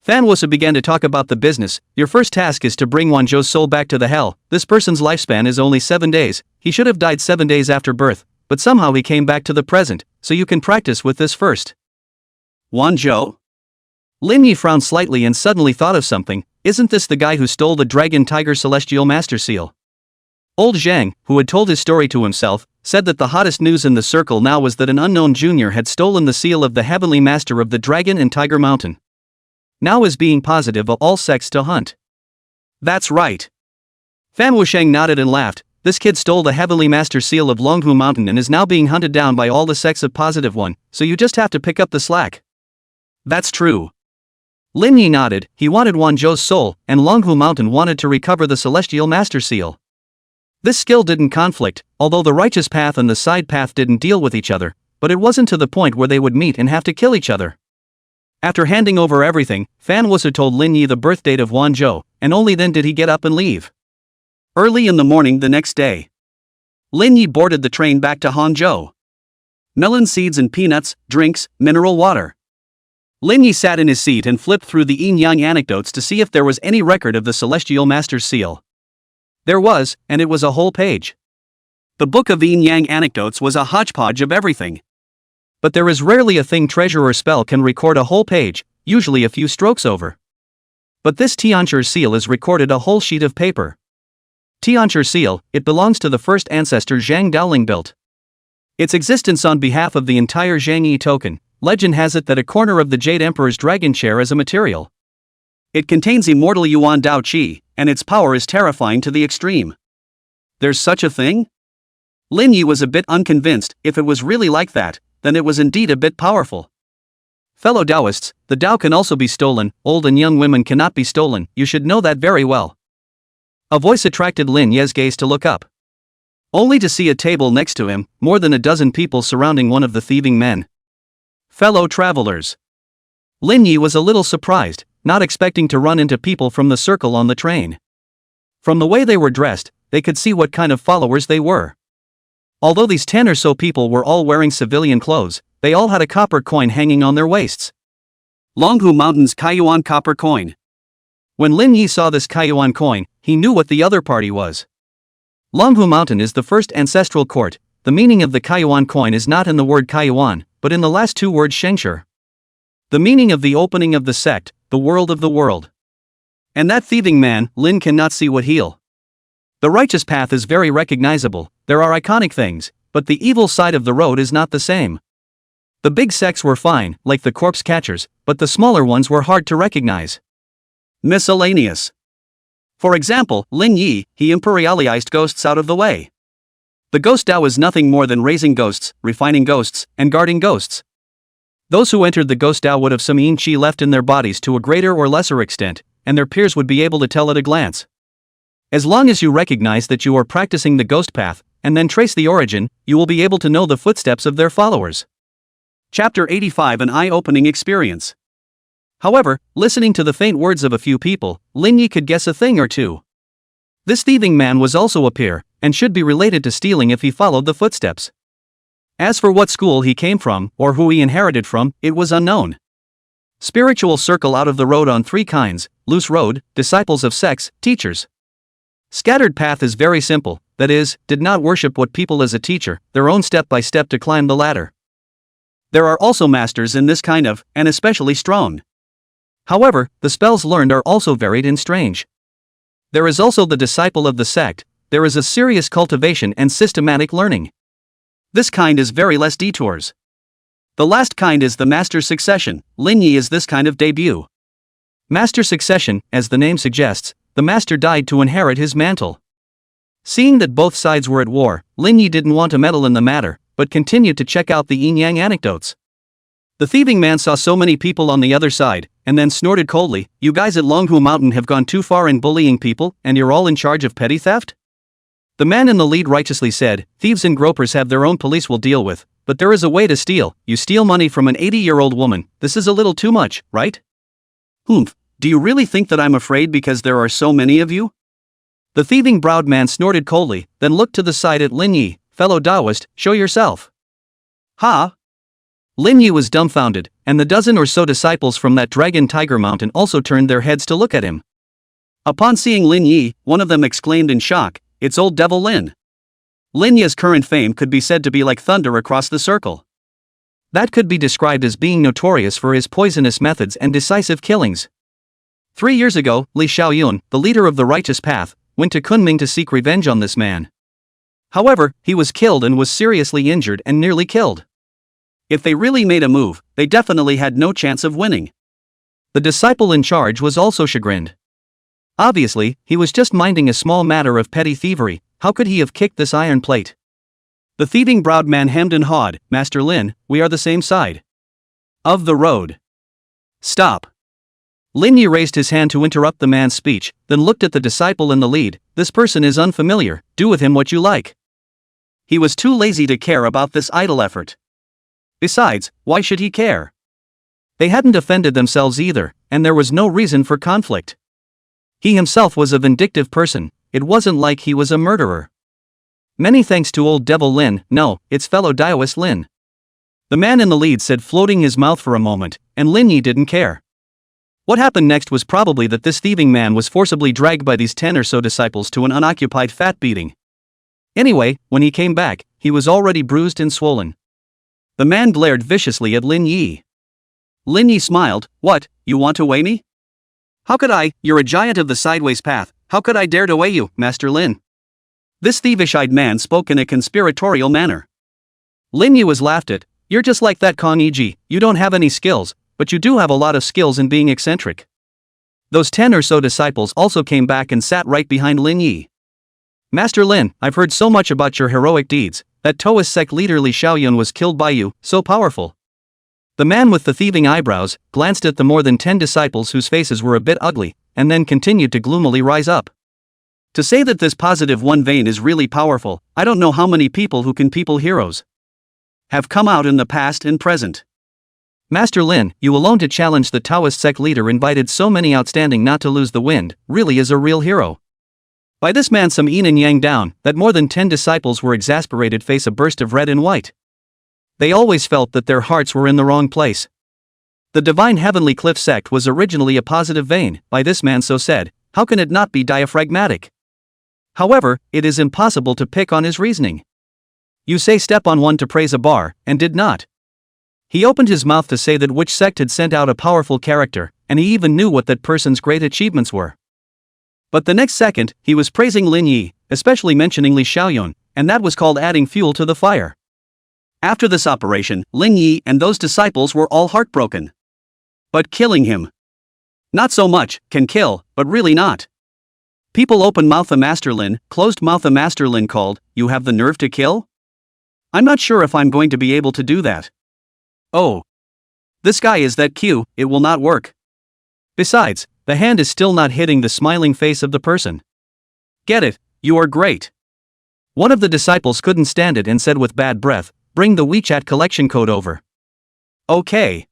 Fan Wusa began to talk about the business. Your first task is to bring Wanzhou's soul back to the hell. This person's lifespan is only 7 days, he should have died 7 days after birth, but somehow he came back to the present, so you can practice with this first. Wanzhou? Lin Yi frowned slightly and suddenly thought of something. Isn't this the guy who stole the Dragon Tiger Celestial Master Seal? Old Zhang, who had told his story to himself, said that the hottest news in the circle now was that an unknown junior had stolen the seal of the Heavenly Master of the Dragon and Tiger Mountain. Now is being positive of all sects to hunt. That's right. Fan Wushang nodded and laughed. This kid stole the Heavenly Master Seal of Longhu Mountain and is now being hunted down by all the sects of positive one, so you just have to pick up the slack. That's true. Lin Yi nodded. He wanted Wanzhou's soul, and Longhu Mountain wanted to recover the Celestial Master Seal. This skill didn't conflict, although the righteous path and the side path didn't deal with each other, but it wasn't to the point where they would meet and have to kill each other. After handing over everything, Fan Wusa told Lin Yi the birth date of Wanzhou, and only then did he get up and leave. Early in the morning the next day, Lin Yi boarded the train back to Hangzhou. Melon seeds and peanuts, drinks, mineral water. Lin Yi sat in his seat and flipped through the yin-yang anecdotes to see if there was any record of the Celestial Master's seal. There was, and it was a whole page. The book of yin-yang anecdotes was a hodgepodge of everything. But there is rarely a thing treasure or spell can record a whole page, usually a few strokes over. But this Tianchi seal is recorded a whole sheet of paper. Tianchi seal, it belongs to the first ancestor Zhang Daoling built. Its existence on behalf of the entire Zhang Yi token. Legend has it that a corner of the Jade Emperor's dragon chair is a material. It contains immortal Yuan Dao Qi, and its power is terrifying to the extreme. There's such a thing? Lin Yi was a bit unconvinced. If it was really like that, then it was indeed a bit powerful. Fellow Taoists, the Dao can also be stolen, old and young women cannot be stolen, you should know that very well. A voice attracted Lin Yi's gaze to look up. Only to see a table next to him, more than a dozen people surrounding one of the thieving men. Fellow travelers. Lin Yi was a little surprised, not expecting to run into people from the circle on the train. From the way they were dressed, they could see what kind of followers they were. Although these 10 or so people were all wearing civilian clothes, they all had a copper coin hanging on their waists. Longhu Mountain's Kaiyuan copper coin. When Lin Yi saw this Kaiyuan coin, he knew what the other party was. Longhu Mountain is the first ancestral court, the meaning of the Kaiyuan coin is not in the word Kaiyuan, but in the last two words Shengshi. The meaning of the opening of the sect, the world of the world. And that thieving man, Lin, cannot see what he'll. The righteous path is very recognizable, there are iconic things, but the evil side of the road is not the same. The big sects were fine, like the corpse catchers, but the smaller ones were hard to recognize. Miscellaneous. For example, Lin Yi, he imperialized ghosts out of the way. The ghost Tao is nothing more than raising ghosts, refining ghosts, and guarding ghosts. Those who entered the ghost Tao would have some yin qi left in their bodies to a greater or lesser extent, and their peers would be able to tell at a glance. As long as you recognize that you are practicing the ghost path, and then trace the origin, you will be able to know the footsteps of their followers. Chapter 85, an eye-opening experience. However, listening to the faint words of a few people, Lin Yi could guess a thing or two. This thieving man was also a peer, and should be related to stealing if he followed the footsteps. As for what school he came from, or who he inherited from, it was unknown. Spiritual circle out of the road on three kinds: loose road, disciples of sects, teachers. Scattered path is very simple, that is, did not worship what people as a teacher, their own step by step to climb the ladder. There are also masters in this kind of, and especially strong. However, the spells learned are also varied and strange. There is also the disciple of the sect, there is a serious cultivation and systematic learning. This kind is very less detours. The last kind is the master succession. Lin Yi is this kind of debut. Master succession, as the name suggests, the master died to inherit his mantle. Seeing that both sides were at war, Lin Yi didn't want to meddle in the matter, but continued to check out the yin-yang anecdotes. The thieving man saw so many people on the other side, and then snorted coldly, "You guys at Longhu Mountain have gone too far in bullying people, and you're all in charge of petty theft?" The man in the lead righteously said, "Thieves and gropers have their own police we'll deal with, but there is a way to steal. You steal money from an 80-year-old woman, this is a little too much, right?" "Humph, do you really think that I'm afraid because there are so many of you?" The thieving-browed man snorted coldly, then looked to the side at Lin Yi. "Fellow Taoist, show yourself." "Ha?" Lin Yi was dumbfounded, and the dozen or so disciples from that dragon tiger mountain also turned their heads to look at him. Upon seeing Lin Yi, one of them exclaimed in shock, "It's old devil Lin." Lin Yi's current fame could be said to be like thunder across the circle. That could be described as being notorious for his poisonous methods and decisive killings. 3 years ago, Li Xiaoyun, the leader of the righteous path, went to Kunming to seek revenge on this man. However, he was killed and was seriously injured and nearly killed. If they really made a move, they definitely had no chance of winning. The disciple in charge was also chagrined. Obviously, he was just minding a small matter of petty thievery. How could he have kicked this iron plate? The thieving-browed man hemmed and hawed, "Master Lin, we are the same side of the road." "Stop." Lin Yi raised his hand to interrupt the man's speech, then looked at the disciple in the lead. "This person is unfamiliar, do with him what you like." He was too lazy to care about this idle effort. Besides, why should he care? They hadn't offended themselves either, and there was no reason for conflict. He himself was a vindictive person, it wasn't like he was a murderer. "Many thanks to old devil Lin, no, it's fellow Taoist Lin," the man in the lead said, floating his mouth for a moment, and Lin Yi didn't care. What happened next was probably that this thieving man was forcibly dragged by these 10 or so disciples to an unoccupied fat beating. Anyway, when he came back, he was already bruised and swollen. The man glared viciously at Lin Yi. Lin Yi smiled, "What, you want to weigh me? How could I? You're a giant of the sideways path, how could I dare to weigh you, Master Lin?" This thievish-eyed man spoke in a conspiratorial manner. Lin Yi was laughed at. "You're just like that Kong Yi, you don't have any skills, but you do have a lot of skills in being eccentric." Those 10 or so disciples also came back and sat right behind Lin Yi. "Master Lin, I've heard so much about your heroic deeds. That Taoist sect leader Li Xiaoyun was killed by you, so powerful." The man with the thieving eyebrows glanced at the more than 10 disciples whose faces were a bit ugly, and then continued to gloomily rise up. "To say that this positive one vein is really powerful, I don't know how many people who can people heroes have come out in the past and present. Master Lin, you alone to challenge the Taoist sect leader invited so many outstanding not to lose the wind, really is a real hero." By this man some yin and yang down, that more than 10 disciples were exasperated face a burst of red and white. They always felt that their hearts were in the wrong place. The divine heavenly cliff sect was originally a positive vein, by this man so said, how can it not be diaphragmatic? However, it is impossible to pick on his reasoning. You say step on one to praise a bar, and did not. He opened his mouth to say that which sect had sent out a powerful character, and he even knew what that person's great achievements were. But the next second, he was praising Lin Yi, especially mentioning He Haojie, and that was called adding fuel to the fire. After this operation, Lin Yi and those disciples were all heartbroken. But killing him? Not so much, can kill, but really not. People open mouth a Master Lin, closed mouth a Master Lin called, you have the nerve to kill? I'm not sure if I'm going to be able to do that. Oh. This guy is that cute, it will not work. Besides, the hand is still not hitting the smiling face of the person. Get it, you are great. One of the disciples couldn't stand it and said with bad breath, bring the WeChat collection code over. Okay.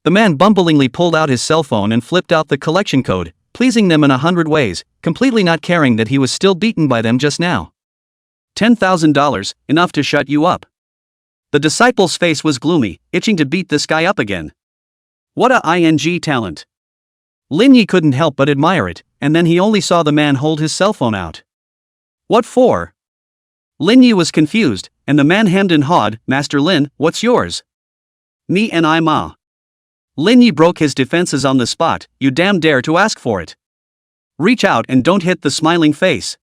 The man bumblingly pulled out his cell phone and flipped out the collection code, pleasing them in 100 ways, completely not caring that he was still beaten by them just now. $10,000, enough to shut you up. The disciple's face was gloomy, itching to beat this guy up again. What a ing talent. Lin Yi couldn't help but admire it, and then he only saw the man hold his cell phone out. What for? Lin Yi was confused, and the man hemmed and hawed, Master Lin, what's yours? Me and I ma. Lin Yi broke his defenses on the spot, you damn dare to ask for it. Reach out and don't hit the smiling face.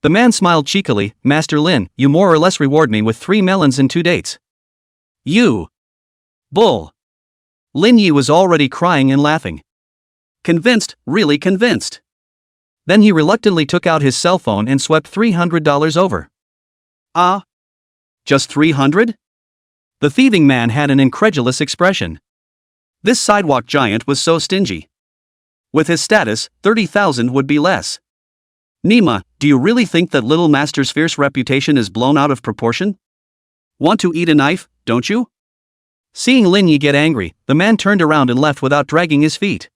The man smiled cheekily, Master Lin, you more or less reward me with 3 melons and 2 dates. You. Bull. Lin Yi was already crying and laughing. Convinced, really convinced. Then he reluctantly took out his cell phone and swept $300 over. Ah? Just 300? The thieving man had an incredulous expression. This sidewalk giant was so stingy. With his status, 30,000 would be less. Nima, do you really think that little master's fierce reputation is blown out of proportion? Want to eat a knife, don't you? Seeing Lin Yi get angry, the man turned around and left without dragging his feet.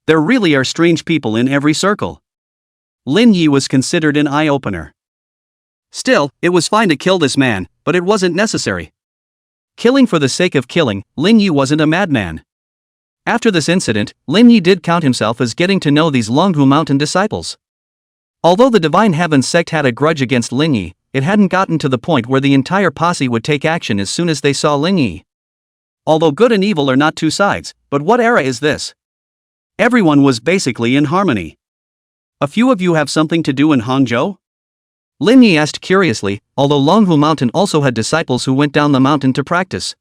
There really are strange people in every circle. Lin Yi was considered an eye-opener. Still, it was fine to kill this man, but it wasn't necessary. Killing for the sake of killing, Lin Yi wasn't a madman. After this incident, Lin Yi did count himself as getting to know these Longhu Mountain disciples. Although the Divine Heaven sect had a grudge against Lin Yi, it hadn't gotten to the point where the entire posse would take action as soon as they saw Lin Yi. Although good and evil are not two sides, but what era is this? Everyone was basically in harmony. A few of you have something to do in Hangzhou? Lin Yi asked curiously, although Longhu Mountain also had disciples who went down the mountain to practice.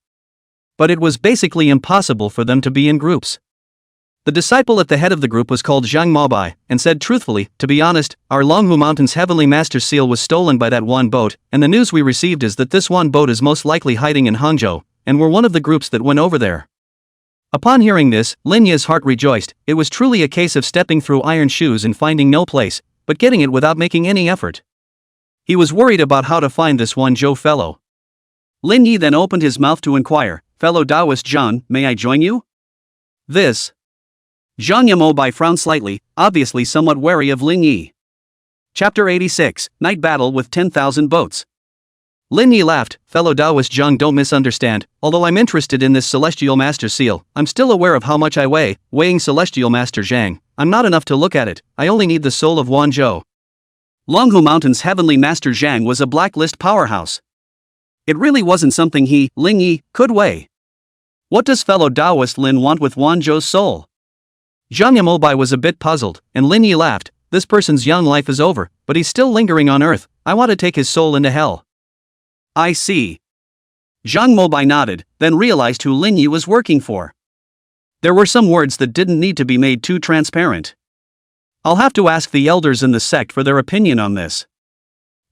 But it was basically impossible for them to be in groups. The disciple at the head of the group was called Zhang Maobai, and said truthfully, to be honest, our Longhu Mountain's Heavenly Master seal was stolen by that one boat, and the news we received is that this one boat is most likely hiding in Hangzhou, and we're one of the groups that went over there. Upon hearing this, Lin Yi's heart rejoiced. It was truly a case of stepping through iron shoes and finding no place, but getting it without making any effort. He was worried about how to find this one Zhou fellow. Lin Yi then opened his mouth to inquire, fellow Taoist Zhang, may I join you? This. Zhang Yamobai frowned slightly, obviously somewhat wary of Lin Yi. Chapter 86, Night Battle with 10,000 Boats. Lin Yi laughed, fellow Taoist Zhang, don't misunderstand, although I'm interested in this Celestial Master seal, I'm still aware of how much I weigh, weighing Celestial Master Zhang, I'm not enough to look at it, I only need the soul of Wanzhou. Longhu Mountain's Heavenly Master Zhang was a blacklist powerhouse. It really wasn't something he, Lin Yi, could weigh. What does fellow Taoist Lin want with Wanzhou's soul? Zhang Yamobai was a bit puzzled, and Lin Yi laughed, this person's young life is over, but he's still lingering on earth, I want to take his soul into hell. I see. Zhang Mobai nodded, then realized who Lin Yi was working for. There were some words that didn't need to be made too transparent. I'll have to ask the elders in the sect for their opinion on this.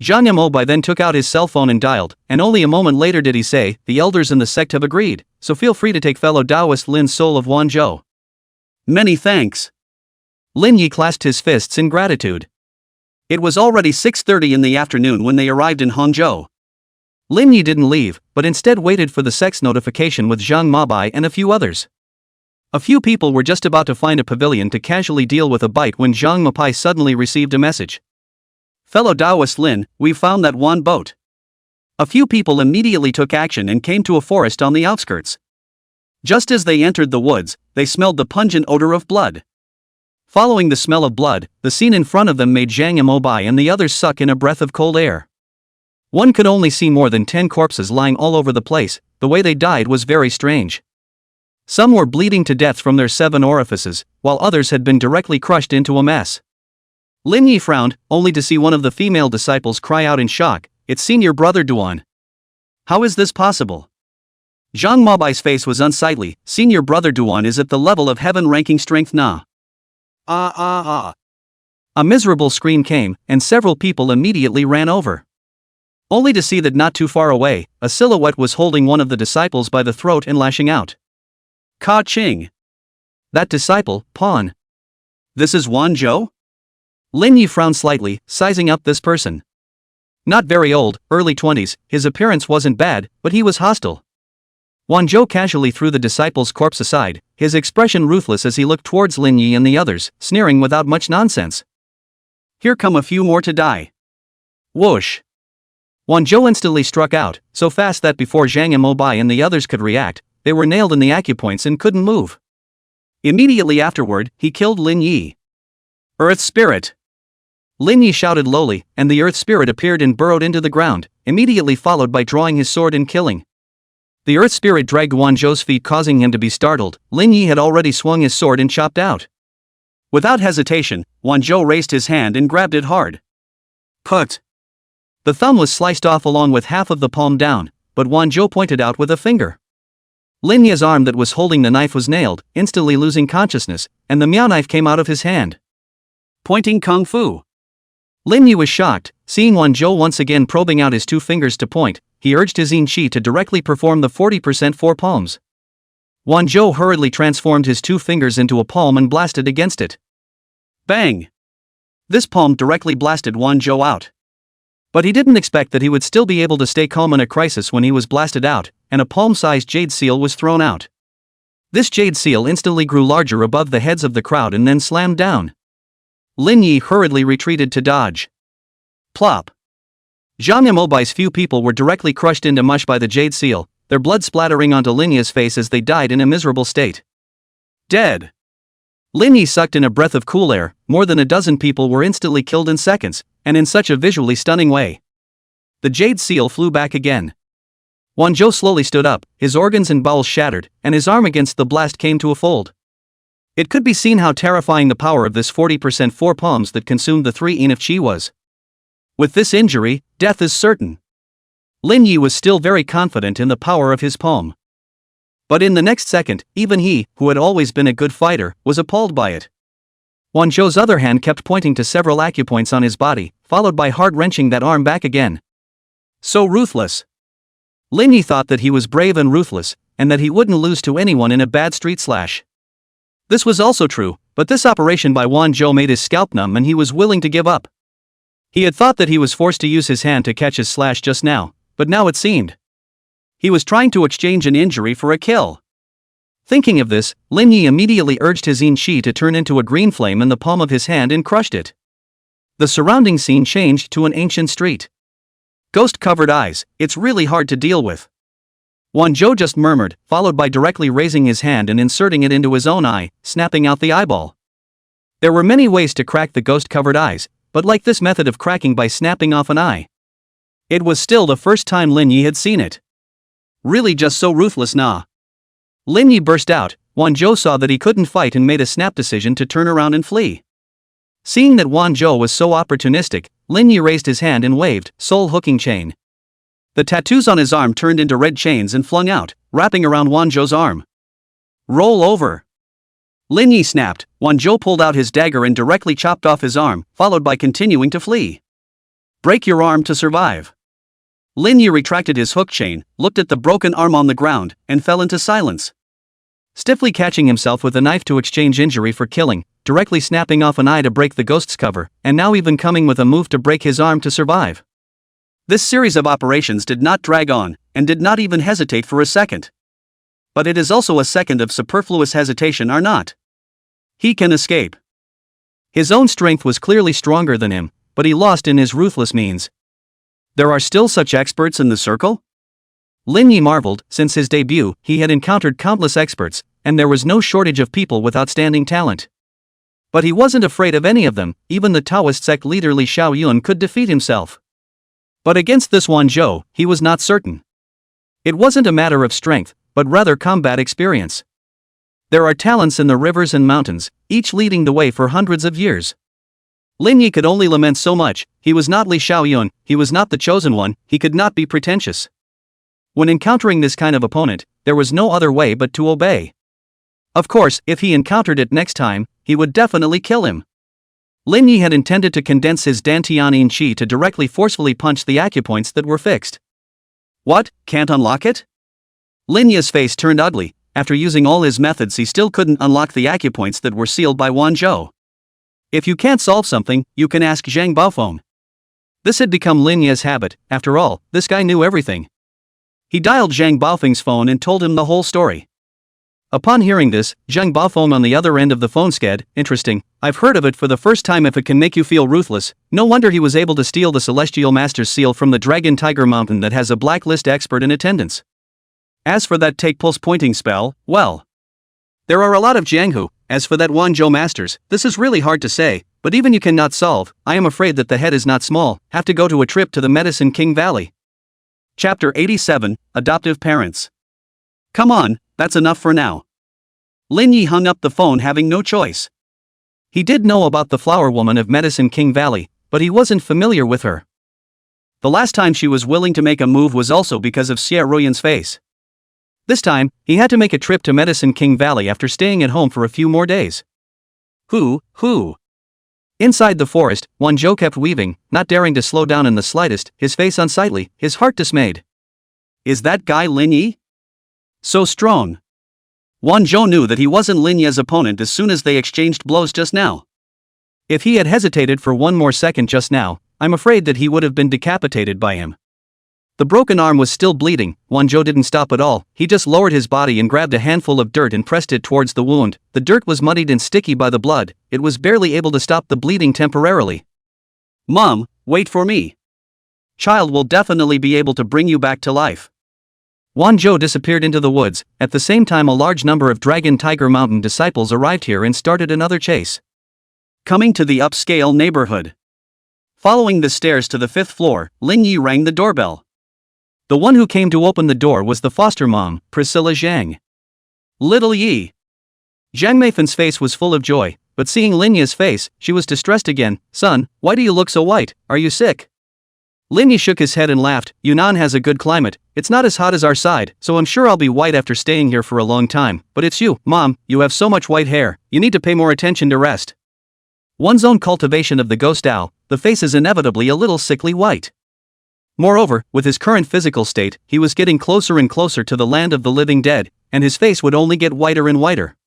Zhang Yamobai then took out his cell phone and dialed, and only a moment later did he say, the elders in the sect have agreed, so feel free to take fellow Taoist Lin's soul of Wanzhou. Many thanks. Lin Yi clasped his fists in gratitude. It was already 6:30 in the afternoon when they arrived in Hangzhou. Lin Yi didn't leave, but instead waited for the sect's notification with Zhang Mabai and a few others. A few people were just about to find a pavilion to casually deal with a bite when Zhang Mabai suddenly received a message. Fellow Taoist Lin, we've found that one boat. A few people immediately took action and came to a forest on the outskirts. Just as they entered the woods, they smelled the pungent odor of blood. Following the smell of blood, the scene in front of them made Zhang Yamobai and the others suck in a breath of cold air. One could only see more than 10 corpses lying all over the place. The way they died was very strange. Some were bleeding to death from their 7 orifices, while others had been directly crushed into a mess. Lin Yi frowned, only to see one of the female disciples cry out in shock, "It's senior brother Duan. How is this possible?" Zhang Mobai's face was unsightly. "Senior brother Duan is at the level of heaven ranking strength na." A miserable scream came, and several people immediately ran over. Only to see that not too far away, a silhouette was holding one of the disciples by the throat and lashing out. "Ka Qing. That disciple, Pawn. This is Wan Zhou?" Lin Yi frowned slightly, sizing up this person. Not very old, early 20s, his appearance wasn't bad, but he was hostile. Wan Zhou casually threw the disciple's corpse aside, his expression ruthless as he looked towards Lin Yi and the others, sneering without much nonsense. "Here come a few more to die." Whoosh! Wan Zhou instantly struck out, so fast that before Zhang Mobai and the others could react, they were nailed in the acupoints and couldn't move. Immediately afterward, he killed Lin Yi. "Earth Spirit!" Lin Yi shouted lowly, and the Earth Spirit appeared and burrowed into the ground, immediately followed by drawing his sword and killing. The Earth Spirit dragged Wan Zhou's feet, causing him to be startled. Lin Yi had already swung his sword and chopped out. Without hesitation, Wan Zhou raised his hand and grabbed it hard. Put! The thumb was sliced off along with half of the palm down, but Wan Zhou pointed out with a finger. Lin Yi's arm that was holding the knife was nailed, instantly losing consciousness, and the Miao knife came out of his hand. Pointing Kung Fu. Lin Yi was shocked, seeing Wan Zhou once again probing out his 2 fingers to point. He urged his Yin Qi to directly perform the 40% 4 palms. Wan Zhou hurriedly transformed his 2 fingers into a palm and blasted against it. Bang! This palm directly blasted Wan Zhou out. But he didn't expect that he would still be able to stay calm in a crisis when he was blasted out, and a palm-sized jade seal was thrown out. This jade seal instantly grew larger above the heads of the crowd and then slammed down. Lin Yi hurriedly retreated to dodge. Plop! Zhang Mobai's few people were directly crushed into mush by the jade seal, their blood splattering onto Lin Yi's face as they died in a miserable state. Dead! Lin Yi sucked in a breath of cool air. More than a dozen people were instantly killed in seconds, and in such a visually stunning way. The jade seal flew back again. Wan Zhou slowly stood up, his organs and bowels shattered, and his arm against the blast came to a fold. It could be seen how terrifying the power of this 40% 4 palms that consumed the 3 yin of qi was. With this injury, death is certain. Lin Yi was still very confident in the power of his palm. But in the next second, even he, who had always been a good fighter, was appalled by it. Wan Zhou's other hand kept pointing to several acupoints on his body, followed by hard-wrenching that arm back again. So ruthless. Lin Yi thought that he was brave and ruthless, and that he wouldn't lose to anyone in a bad street slash. This was also true, but this operation by Wan Zhou made his scalp numb and he was willing to give up. He had thought that he was forced to use his hand to catch his slash just now, but now it seemed he was trying to exchange an injury for a kill. Thinking of this, Lin Yi immediately urged his Yin Qi to turn into a green flame in the palm of his hand and crushed it. The surrounding scene changed to an ancient street. Ghost-covered eyes, it's really hard to deal with. Wan Zhou just murmured, followed by directly raising his hand and inserting it into his own eye, snapping out the eyeball. There were many ways to crack the ghost-covered eyes, but like this method of cracking by snapping off an eye. It was still the first time Lin Yi had seen it. Really just so ruthless nah. Lin Yi burst out. Wan Zhou saw that he couldn't fight and made a snap decision to turn around and flee. Seeing that Wan Zhou was so opportunistic, Lin Yi raised his hand and waved, soul hooking chain. The tattoos on his arm turned into red chains and flung out, wrapping around Wan Zhou's arm. Roll over. Lin Yi snapped. Wan Zhou pulled out his dagger and directly chopped off his arm, followed by continuing to flee. Break your arm to survive. Lin Yi retracted his hook chain, looked at the broken arm on the ground, and fell into silence. Stiffly catching himself with a knife to exchange injury for killing, directly snapping off an eye to break the ghost's cover, and now even coming with a move to break his arm to survive. This series of operations did not drag on, and did not even hesitate for a second. But it is also a second of superfluous hesitation or not. He can escape. His own strength was clearly stronger than him, but he lost in his ruthless means. There are still such experts in the circle? Lin Yi marveled. Since his debut, he had encountered countless experts, and there was no shortage of people with outstanding talent. But he wasn't afraid of any of them. Even the Taoist sect leader Li Xiaoyun could defeat himself. But against this Wanzhou, he was not certain. It wasn't a matter of strength, but rather combat experience. There are talents in the rivers and mountains, each leading the way for hundreds of years. Lin Yi could only lament so much. He was not Li Xiaoyun, he was not the chosen one, he could not be pretentious. When encountering this kind of opponent, there was no other way but to obey. Of course, if he encountered it next time, he would definitely kill him. Lin Yi had intended to condense his Dantianin Qi to directly forcefully punch the acupoints that were fixed. What, can't unlock it? Lin Yi's face turned ugly. After using all his methods, he still couldn't unlock the acupoints that were sealed by Wanzhou. If you can't solve something, you can ask Zhang Baofeng. This had become Lin Yi's habit. After all, this guy knew everything. He dialed Zhang Baofeng's phone and told him the whole story. Upon hearing this, Zhang Baofeng on the other end of the phone said, "Interesting, I've heard of it for the first time. If it can make you feel ruthless, no wonder he was able to steal the Celestial Master's seal from the Dragon Tiger Mountain that has a blacklist expert in attendance. As for that take pulse pointing spell, well, there are a lot of Jianghu. As for that Wanzhou Masters, this is really hard to say, but even you cannot solve. I am afraid that the head is not small, have to go to a trip to the Medicine King Valley." Chapter 87, Adoptive Parents. Come on, that's enough for now. Lin Yi hung up the phone, having no choice. He did know about the flower woman of Medicine King Valley, but he wasn't familiar with her. The last time she was willing to make a move was also because of Xie Ruoyan's face. This time, he had to make a trip to Medicine King Valley after staying at home for a few more days. Who? Inside the forest, Wanzhou kept weaving, not daring to slow down in the slightest, his face unsightly, his heart dismayed. Is that guy Lin Yi? So strong. Wanzhou knew that he wasn't Lin Yi's opponent as soon as they exchanged blows just now. If he had hesitated for one more second just now, I'm afraid that he would have been decapitated by him. The broken arm was still bleeding. Wanzhou didn't stop at all. He just lowered his body and grabbed a handful of dirt and pressed it towards the wound. The dirt was muddied and sticky by the blood. It was barely able to stop the bleeding temporarily. Mom, wait for me. Child will definitely be able to bring you back to life. Wanzhou disappeared into the woods. At the same time, a large number of Dragon Tiger Mountain disciples arrived here and started another chase. Coming to the upscale neighborhood. Following the stairs to the 5th floor, Lin Yi rang the doorbell. The one who came to open the door was the foster mom, Priscilla Zhang. Little Yi. Zhang Meifen's face was full of joy, but seeing Lin Yi's face, she was distressed again. Son, why do you look so white? Are you sick? Lin Yi shook his head and laughed. Yunnan has a good climate. It's not as hot as our side, so I'm sure I'll be white after staying here for a long time. But it's you, Mom, you have so much white hair, you need to pay more attention to rest. One's own cultivation of the ghost Dao, the face is inevitably a little sickly white. Moreover, with his current physical state, he was getting closer and closer to the land of the living dead, and his face would only get whiter and whiter.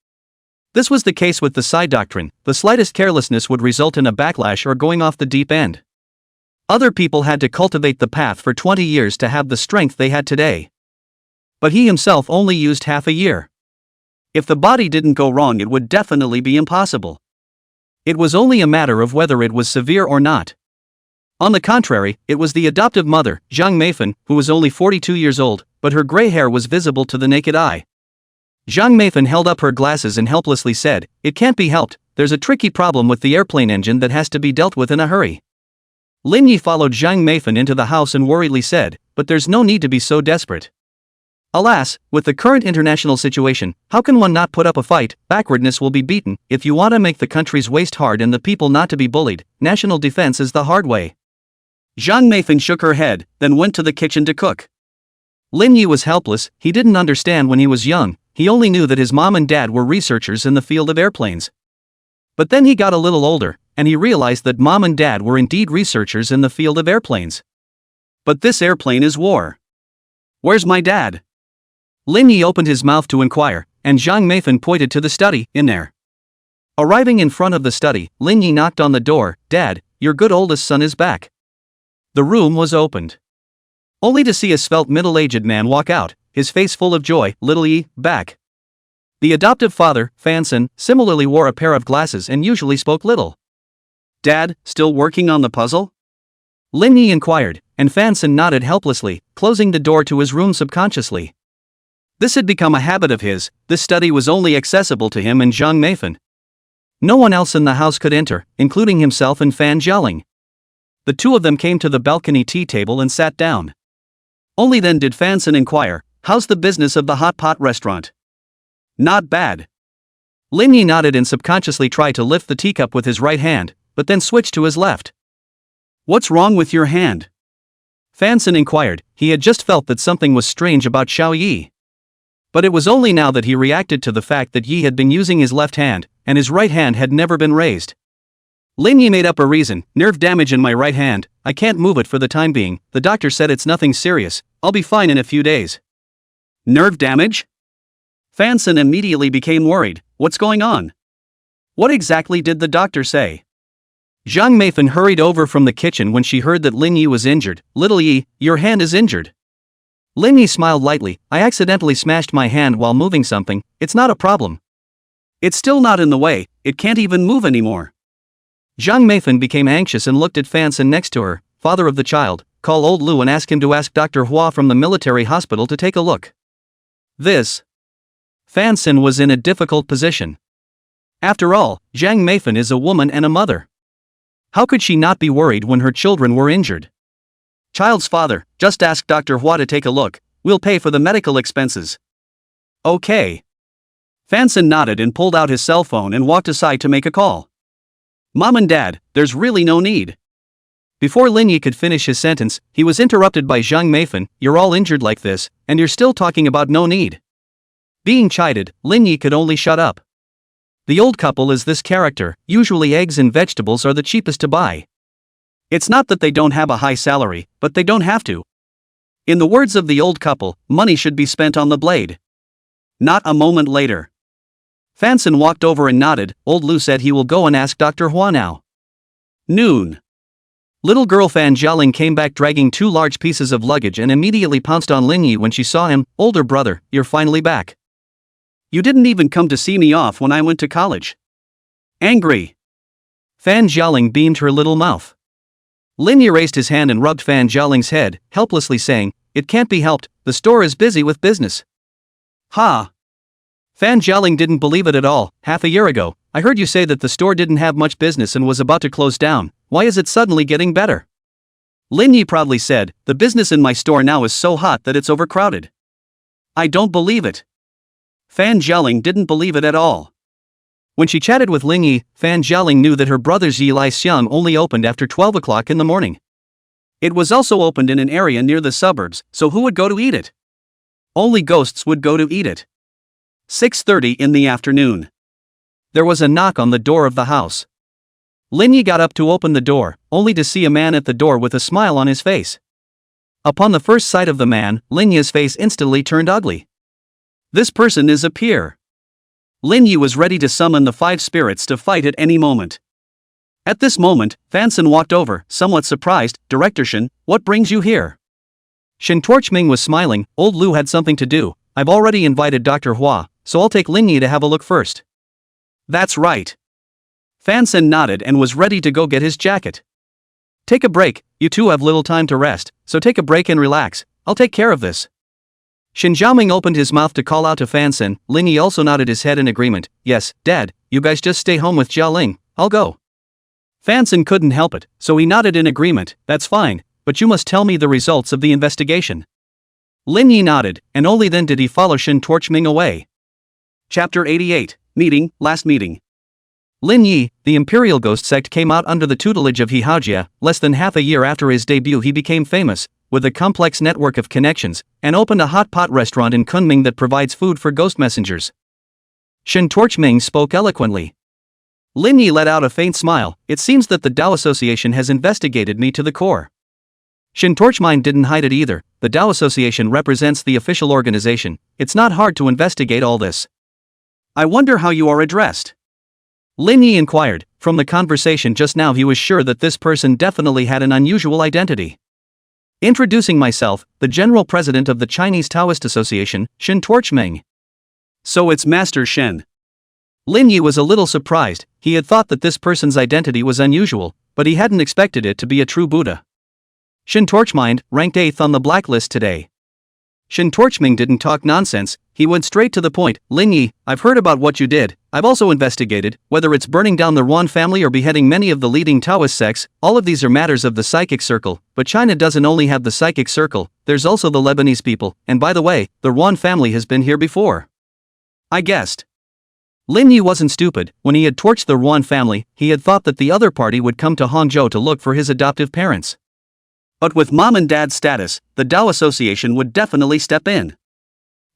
This was the case with the Psi doctrine. The slightest carelessness would result in a backlash or going off the deep end. Other people had to cultivate the path for 20 years to have the strength they had today. But he himself only used half a year. If the body didn't go wrong, it would definitely be impossible. It was only a matter of whether it was severe or not. On the contrary, it was the adoptive mother, Zhang Meifen, who was only 42 years old, but her gray hair was visible to the naked eye. Zhang Meifen held up her glasses and helplessly said, "It can't be helped, there's a tricky problem with the airplane engine that has to be dealt with in a hurry." Lin Yi followed Zhang Meifen into the house and worriedly said, "But there's no need to be so desperate. Alas, with the current international situation, how can one not put up a fight? Backwardness will be beaten. If you want to make the country's waste hard and the people not to be bullied, national defense is the hard way." Zhang Meifen shook her head, then went to the kitchen to cook. Lin Yi was helpless. He didn't understand when he was young. He only knew that his mom and dad were researchers in the field of airplanes. But then he got a little older, and he realized that mom and dad were indeed researchers in the field of airplanes. But this airplane is war. Where's my dad? Lin Yi opened his mouth to inquire, and Zhang Meifen pointed to the study. In there. Arriving in front of the study, Lin Yi knocked on the door. "Dad, your good oldest son is back." The room was opened. Only to see a svelte middle-aged man walk out, his face full of joy. Little Yi, back. The adoptive father, Fanson, similarly wore a pair of glasses and usually spoke little. "Dad, still working on the puzzle?" Lin Yi inquired, and Fanson nodded helplessly, closing the door to his room subconsciously. This had become a habit of his. This study was only accessible to him and Zhang Meifen. No one else in the house could enter, including himself and Fan Jialing. the two of them came to the balcony tea table and sat down. Only then did Fanson inquire, "How's the business of the hot pot restaurant?" "Not bad." Lin Yi nodded and subconsciously tried to lift the teacup with his right hand, but then switched to his left. "What's wrong with your hand?" Fanson inquired. He had just felt that something was strange about Xiao Yi. But it was only now that he reacted to the fact that Yi had been using his left hand, and his right hand had never been raised. Lin Yi made up a reason, "Nerve damage in my right hand, I can't move it for the time being, the doctor said it's nothing serious, I'll be fine in a few days." "Nerve damage?" Fanson immediately became worried. What's going on? What exactly did the doctor say? Zhang Meifan hurried over from the kitchen when she heard that Lin Yi was injured. "Little Yi, your hand is injured." Lin Yi smiled lightly. "I accidentally smashed my hand while moving something, it's not a problem." "It's still not in the way, it can't even move anymore." Zhang Meifan became anxious and looked at Fanson next to her. "Father of the child, call old Lu and ask him to ask Dr. Hua from the military hospital to take a look." This. Fanson was in a difficult position. After all, Zhang Meifan is a woman and a mother. How could she not be worried when her children were injured? "Child's father, just ask Dr. Hua to take a look, we'll pay for the medical expenses." "Okay." Fanson nodded and pulled out his cell phone and walked aside to make a call. "Mom and Dad, there's really no need." Before Lin Yi could finish his sentence, he was interrupted by Zhang Meifan. "You're all injured like this, and you're still talking about no need." Being chided, Lin Yi could only shut up. The old couple is this character. Usually eggs and vegetables are the cheapest to buy. It's not that they don't have a high salary, but they don't have to. In the words of the old couple, money should be spent on the blade. Not a moment later. Fanson walked over and nodded. Old Lu said he will go and ask Dr. Hua now. Noon. Little girl Fan Jialing came back dragging 2 large pieces of luggage and immediately pounced on Lin Yi when she saw him. "Older brother, you're finally back. You didn't even come to see me off when I went to college." Angry. Fan Jialing beamed her little mouth. Lin Yi raised his hand and rubbed Fan Jialing's head, helplessly saying, "It can't be helped, the store is busy with business." "Ha!" Fan Jialing didn't believe it at all. "Half a year ago, I heard you say that the store didn't have much business and was about to close down, why is it suddenly getting better?" Lin Yi proudly said, "The business in my store now is so hot that it's overcrowded." "I don't believe it." Fan Jialing didn't believe it at all. When she chatted with Lin Yi, Fan Jialing knew that her brother's Yi Lai Xiang only opened after 12 o'clock in the morning. It was also opened in an area near the suburbs, so who would go to eat it? Only ghosts would go to eat it. 6:30 in the afternoon. There was a knock on the door of the house. Lin Yi got up to open the door, only to see a man at the door with a smile on his face. Upon the first sight of the man, Lin Yi's face instantly turned ugly. This person is a peer. Lin Yi was ready to summon the 5 spirits to fight at any moment. At this moment, Fanson walked over, somewhat surprised. "Director Shen, what brings you here?" Shen Torchming was smiling. "Old Lu had something to do, I've already invited Dr. Hua, so I'll take Lin Yi to have a look first." "That's right." Fanson nodded and was ready to go get his jacket. "Take a break, you two have little time to rest, so take a break and relax, I'll take care of this." Shen Jiaoming opened his mouth to call out to Fanson. Lin Yi also nodded his head in agreement. "Yes, Dad, you guys just stay home with Jialing, I'll go." Fanson couldn't help it, so he nodded in agreement. "That's fine, but you must tell me the results of the investigation." Lin Yi nodded, and only then did he follow Shen Torchming away. Chapter 88, Meeting, Last Meeting. Lin Yi, the Imperial Ghost sect came out under the tutelage of He Haojie. Less than half a year after his debut he became famous, with a complex network of connections, and opened a hot pot restaurant in Kunming that provides food for ghost messengers. Shen Torchming spoke eloquently. Lin Yi let out a faint smile. "It seems that the Dao Association has investigated me to the core." Shen Torchming didn't hide it either. The Dao Association represents the official organization. It's not hard to investigate all this. "I wonder how you are addressed?" Lin Yi inquired. From the conversation just now he was sure that this person definitely had an unusual identity. "Introducing myself, the General President of the Chinese Taoist Association, Shen Torchming." "So it's Master Shen." Lin Yi was a little surprised. He had thought that this person's identity was unusual, but he hadn't expected it to be a true Buddha. Shen Torchming, ranked 8th on the blacklist today. Shin Torchming didn't talk nonsense, he went straight to the point. Lin Yi, I've heard about what you did. I've also investigated, whether it's burning down the Ruan family or beheading many of the leading Taoist sects, all of these are matters of the psychic circle, but China doesn't only have the psychic circle, there's also the Lebanese people, and by the way, the Ruan family has been here before. I guessed. Lin Yi wasn't stupid. When he had torched the Ruan family, he had thought that the other party would come to Hangzhou to look for his adoptive parents. But with mom and dad's status, the Dao Association would definitely step in.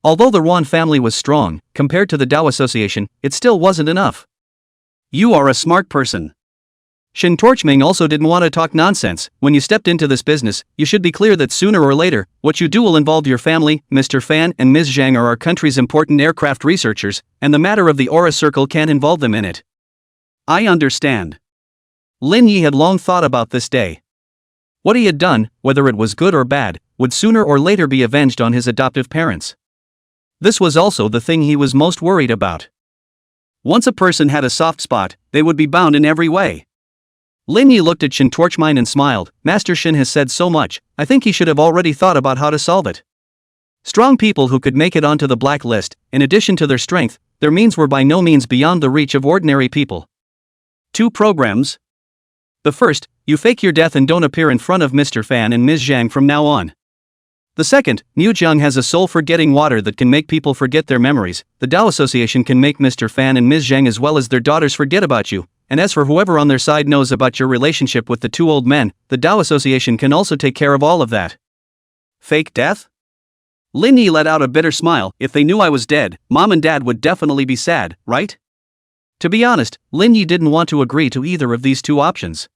Although the Ruan family was strong, compared to the Dao Association, it still wasn't enough. You are a smart person. Shin Torchming also didn't want to talk nonsense. When you stepped into this business, you should be clear that sooner or later, what you do will involve your family. Mr. Fan and Ms. Zhang are our country's important aircraft researchers, and the matter of the Aura Circle can't involve them in it. I understand. Lin Yi had long thought about this day. What he had done, whether it was good or bad, would sooner or later be avenged on his adoptive parents. This was also the thing he was most worried about. Once a person had a soft spot, they would be bound in every way. Lin Yi looked at Shin Torchmine and smiled. Master Shin has said so much, I think he should have already thought about how to solve it. Strong people who could make it onto the black list, in addition to their strength, their means were by no means beyond the reach of ordinary people. 2 programs. The first, you fake your death and don't appear in front of Mr. Fan and Ms. Zhang from now on. The second, Mu Jiang has a soul-forgetting water that can make people forget their memories. The Dao Association can make Mr. Fan and Ms. Zhang as well as their daughters forget about you, and as for whoever on their side knows about your relationship with the 2 old men, the Dao Association can also take care of all of that. Fake death? Lin Yi let out a bitter smile. If they knew I was dead, mom and dad would definitely be sad, right? To be honest, Lin Yi didn't want to agree to either of these 2 options.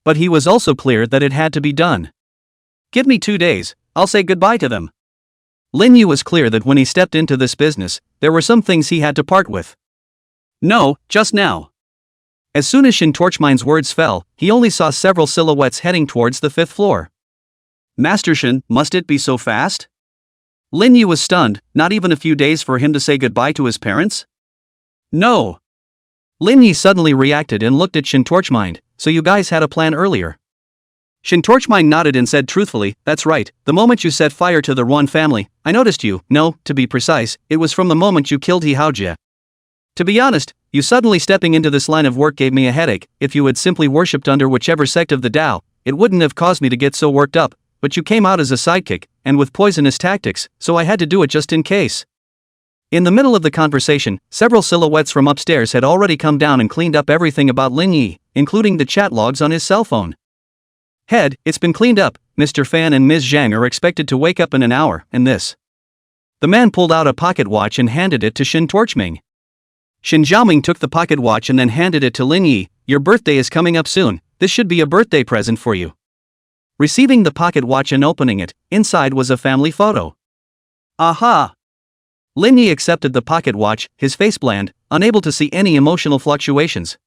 But he was also clear that it had to be done. Give me 2 days, I'll say goodbye to them. Lin Yi was clear that when he stepped into this business, there were some things he had to part with. No, just now. As soon as Shin Torchmine's words fell, he only saw several silhouettes heading towards the 5th floor. Master Shin, must it be so fast? Lin Yi was stunned. Not even a few days for him to say goodbye to his parents? No. Lin Yi suddenly reacted and looked at Shin Torchmine. So you guys had a plan earlier? Shin Torchmine nodded and said truthfully, that's right, the moment you set fire to the Ruan family, I noticed you. No, to be precise, it was from the moment you killed He Haojie. To be honest, you suddenly stepping into this line of work gave me a headache. If you had simply worshipped under whichever sect of the Tao, it wouldn't have caused me to get so worked up, but you came out as a sidekick, and with poisonous tactics, so I had to do it just in case. In the middle of the conversation, several silhouettes from upstairs had already come down and cleaned up everything about Lin Yi, including the chat logs on his cell phone. Head, it's been cleaned up. Mr. Fan and Ms. Zhang are expected to wake up in an hour, and this. The man pulled out a pocket watch and handed it to Shin Torchming. Shin Xiaoming took the pocket watch and then handed it to Lin Yi. Your birthday is coming up soon, this should be a birthday present for you. Receiving the pocket watch and opening it, inside was a family photo. Aha! Lin Yi accepted the pocket watch, his face bland, unable to see any emotional fluctuations.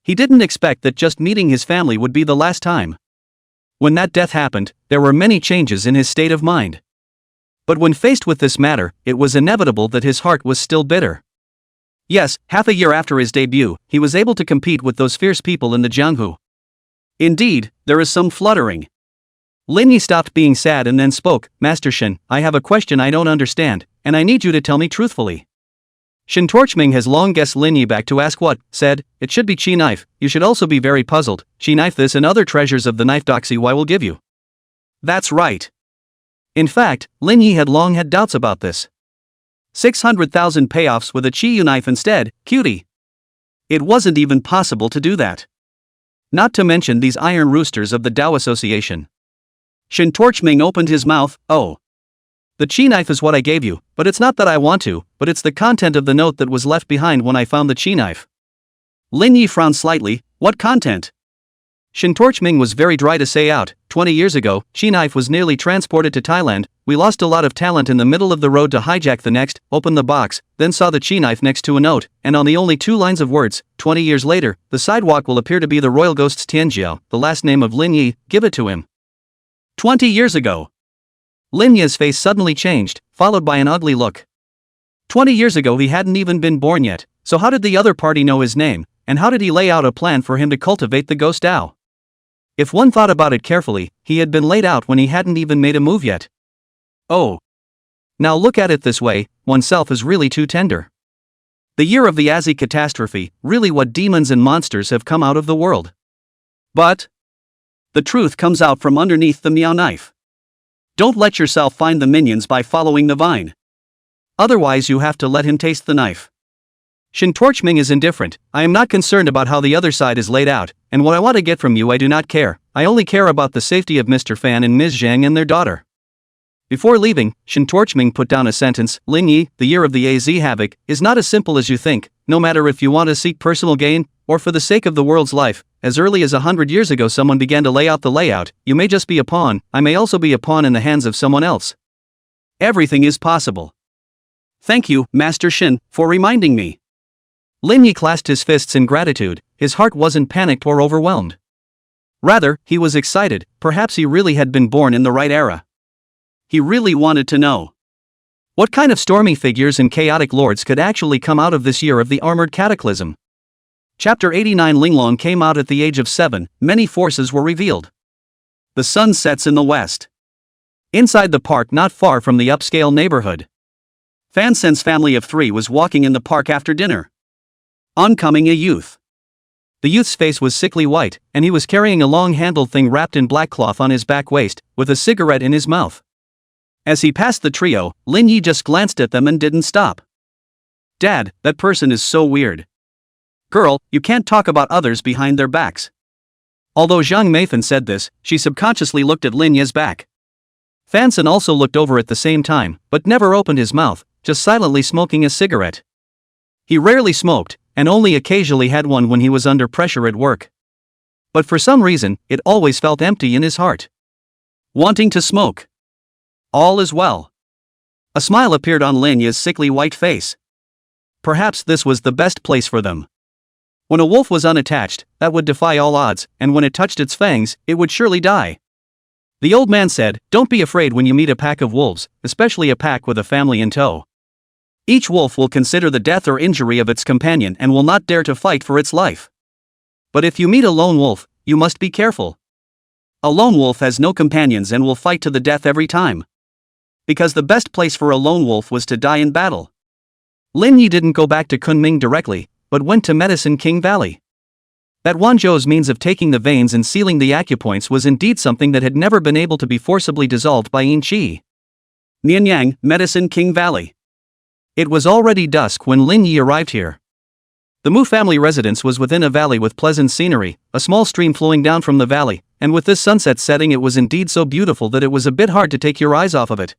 He didn't expect that just meeting his family would be the last time. When that death happened, there were many changes in his state of mind. But when faced with this matter, it was inevitable that his heart was still bitter. Yes, half a year after his debut, he was able to compete with those fierce people in the Jianghu. Indeed, there is some fluttering. Lin Yi stopped being sad and then spoke. Master Shin, I have a question I don't understand, and I need you to tell me truthfully. Shin Torchming has long guessed Lin Yi back to ask what, said, it should be Qi knife, you should also be very puzzled, Qi knife this and other treasures of the knife doxy Y will give you. That's right. In fact, Lin Yi had long had doubts about this. 600,000 payoffs with a Qi knife instead, cutie. It wasn't even possible to do that. Not to mention these iron roosters of the Dao Association. Shin Torchming opened his mouth. Oh. The Qi knife is what I gave you, but it's not that I want to, but it's the content of the note that was left behind when I found the Qi knife. Lin Yi frowned slightly. What content? Shin Torchming was very dry to say out. 20 years ago, Qi knife was nearly transported to Thailand. We lost a lot of talent in the middle of the road to hijack the next, opened the box, then saw the Qi knife next to a note, and on the only 2 lines of words, 20 years later, the sidewalk will appear to be the royal ghost's Tianjiao, the last name of Lin Yi, give it to him. 20 years ago. Lin Yi's face suddenly changed, followed by an ugly look. 20 years ago he hadn't even been born yet, so how did the other party know his name, and how did he lay out a plan for him to cultivate the ghost Dao? If one thought about it carefully, he had been laid out when he hadn't even made a move yet. Oh. Now look at it this way, oneself is really too tender. The year of the Azzy catastrophe, really what demons and monsters have come out of the world. But the truth comes out from underneath the meow knife. Don't let yourself find the minions by following the vine. Otherwise you have to let him taste the knife. Shin Torchming is indifferent. I am not concerned about how the other side is laid out, and what I want to get from you I do not care. I only care about the safety of Mr. Fan and Ms. Zhang and their daughter. Before leaving, Shin Torchming put down a sentence. Lin Yi, the year of the AZ havoc, is not as simple as you think, no matter if you want to seek personal gain, or for the sake of the world's life. As early as 100 years ago someone began to lay out the layout. You may just be a pawn, I may also be a pawn in the hands of someone else. Everything is possible. Thank you, Master Shin, for reminding me. Lin Yi clasped his fists in gratitude. His heart wasn't panicked or overwhelmed. Rather, he was excited. Perhaps he really had been born in the right era. He really wanted to know what kind of stormy figures and chaotic lords could actually come out of this year of the armored cataclysm. Chapter 89. Linglong came out at the age of 7, many forces were revealed. The sun sets in the west. Inside the park not far from the upscale neighborhood, Fan Sen's family of 3 was walking in the park after dinner. Oncoming a youth. The youth's face was sickly white, and he was carrying a long-handled thing wrapped in black cloth on his back waist, with a cigarette in his mouth. As he passed the trio, Lin Yi just glanced at them and didn't stop. Dad, that person is so weird. Girl, you can't talk about others behind their backs. Although Zhang Meifan said this, she subconsciously looked at Lin Yi's back. Fan Sen also looked over at the same time, but never opened his mouth, just silently smoking a cigarette. He rarely smoked, and only occasionally had one when he was under pressure at work. But for some reason, it always felt empty in his heart. Wanting to smoke. All is well. A smile appeared on Lin Yi's sickly white face. Perhaps this was the best place for them. When a wolf was unattached, that would defy all odds, and when it touched its fangs, it would surely die. The old man said, "Don't be afraid when you meet a pack of wolves, especially a pack with a family in tow. Each wolf will consider the death or injury of its companion and will not dare to fight for its life. But if you meet a lone wolf, you must be careful. A lone wolf has no companions and will fight to the death every time. Because the best place for a lone wolf was to die in battle." Lin Yi didn't go back to Kunming directly, but went to Medicine King Valley. That Wanzhou's means of taking the veins and sealing the acupoints was indeed something that had never been able to be forcibly dissolved by Yin Qi. Nianyang, Medicine King Valley. It was already dusk when Lin Yi arrived here. The Mu family residence was within a valley with pleasant scenery, a small stream flowing down from the valley, and with this sunset setting it was indeed so beautiful that it was a bit hard to take your eyes off of it.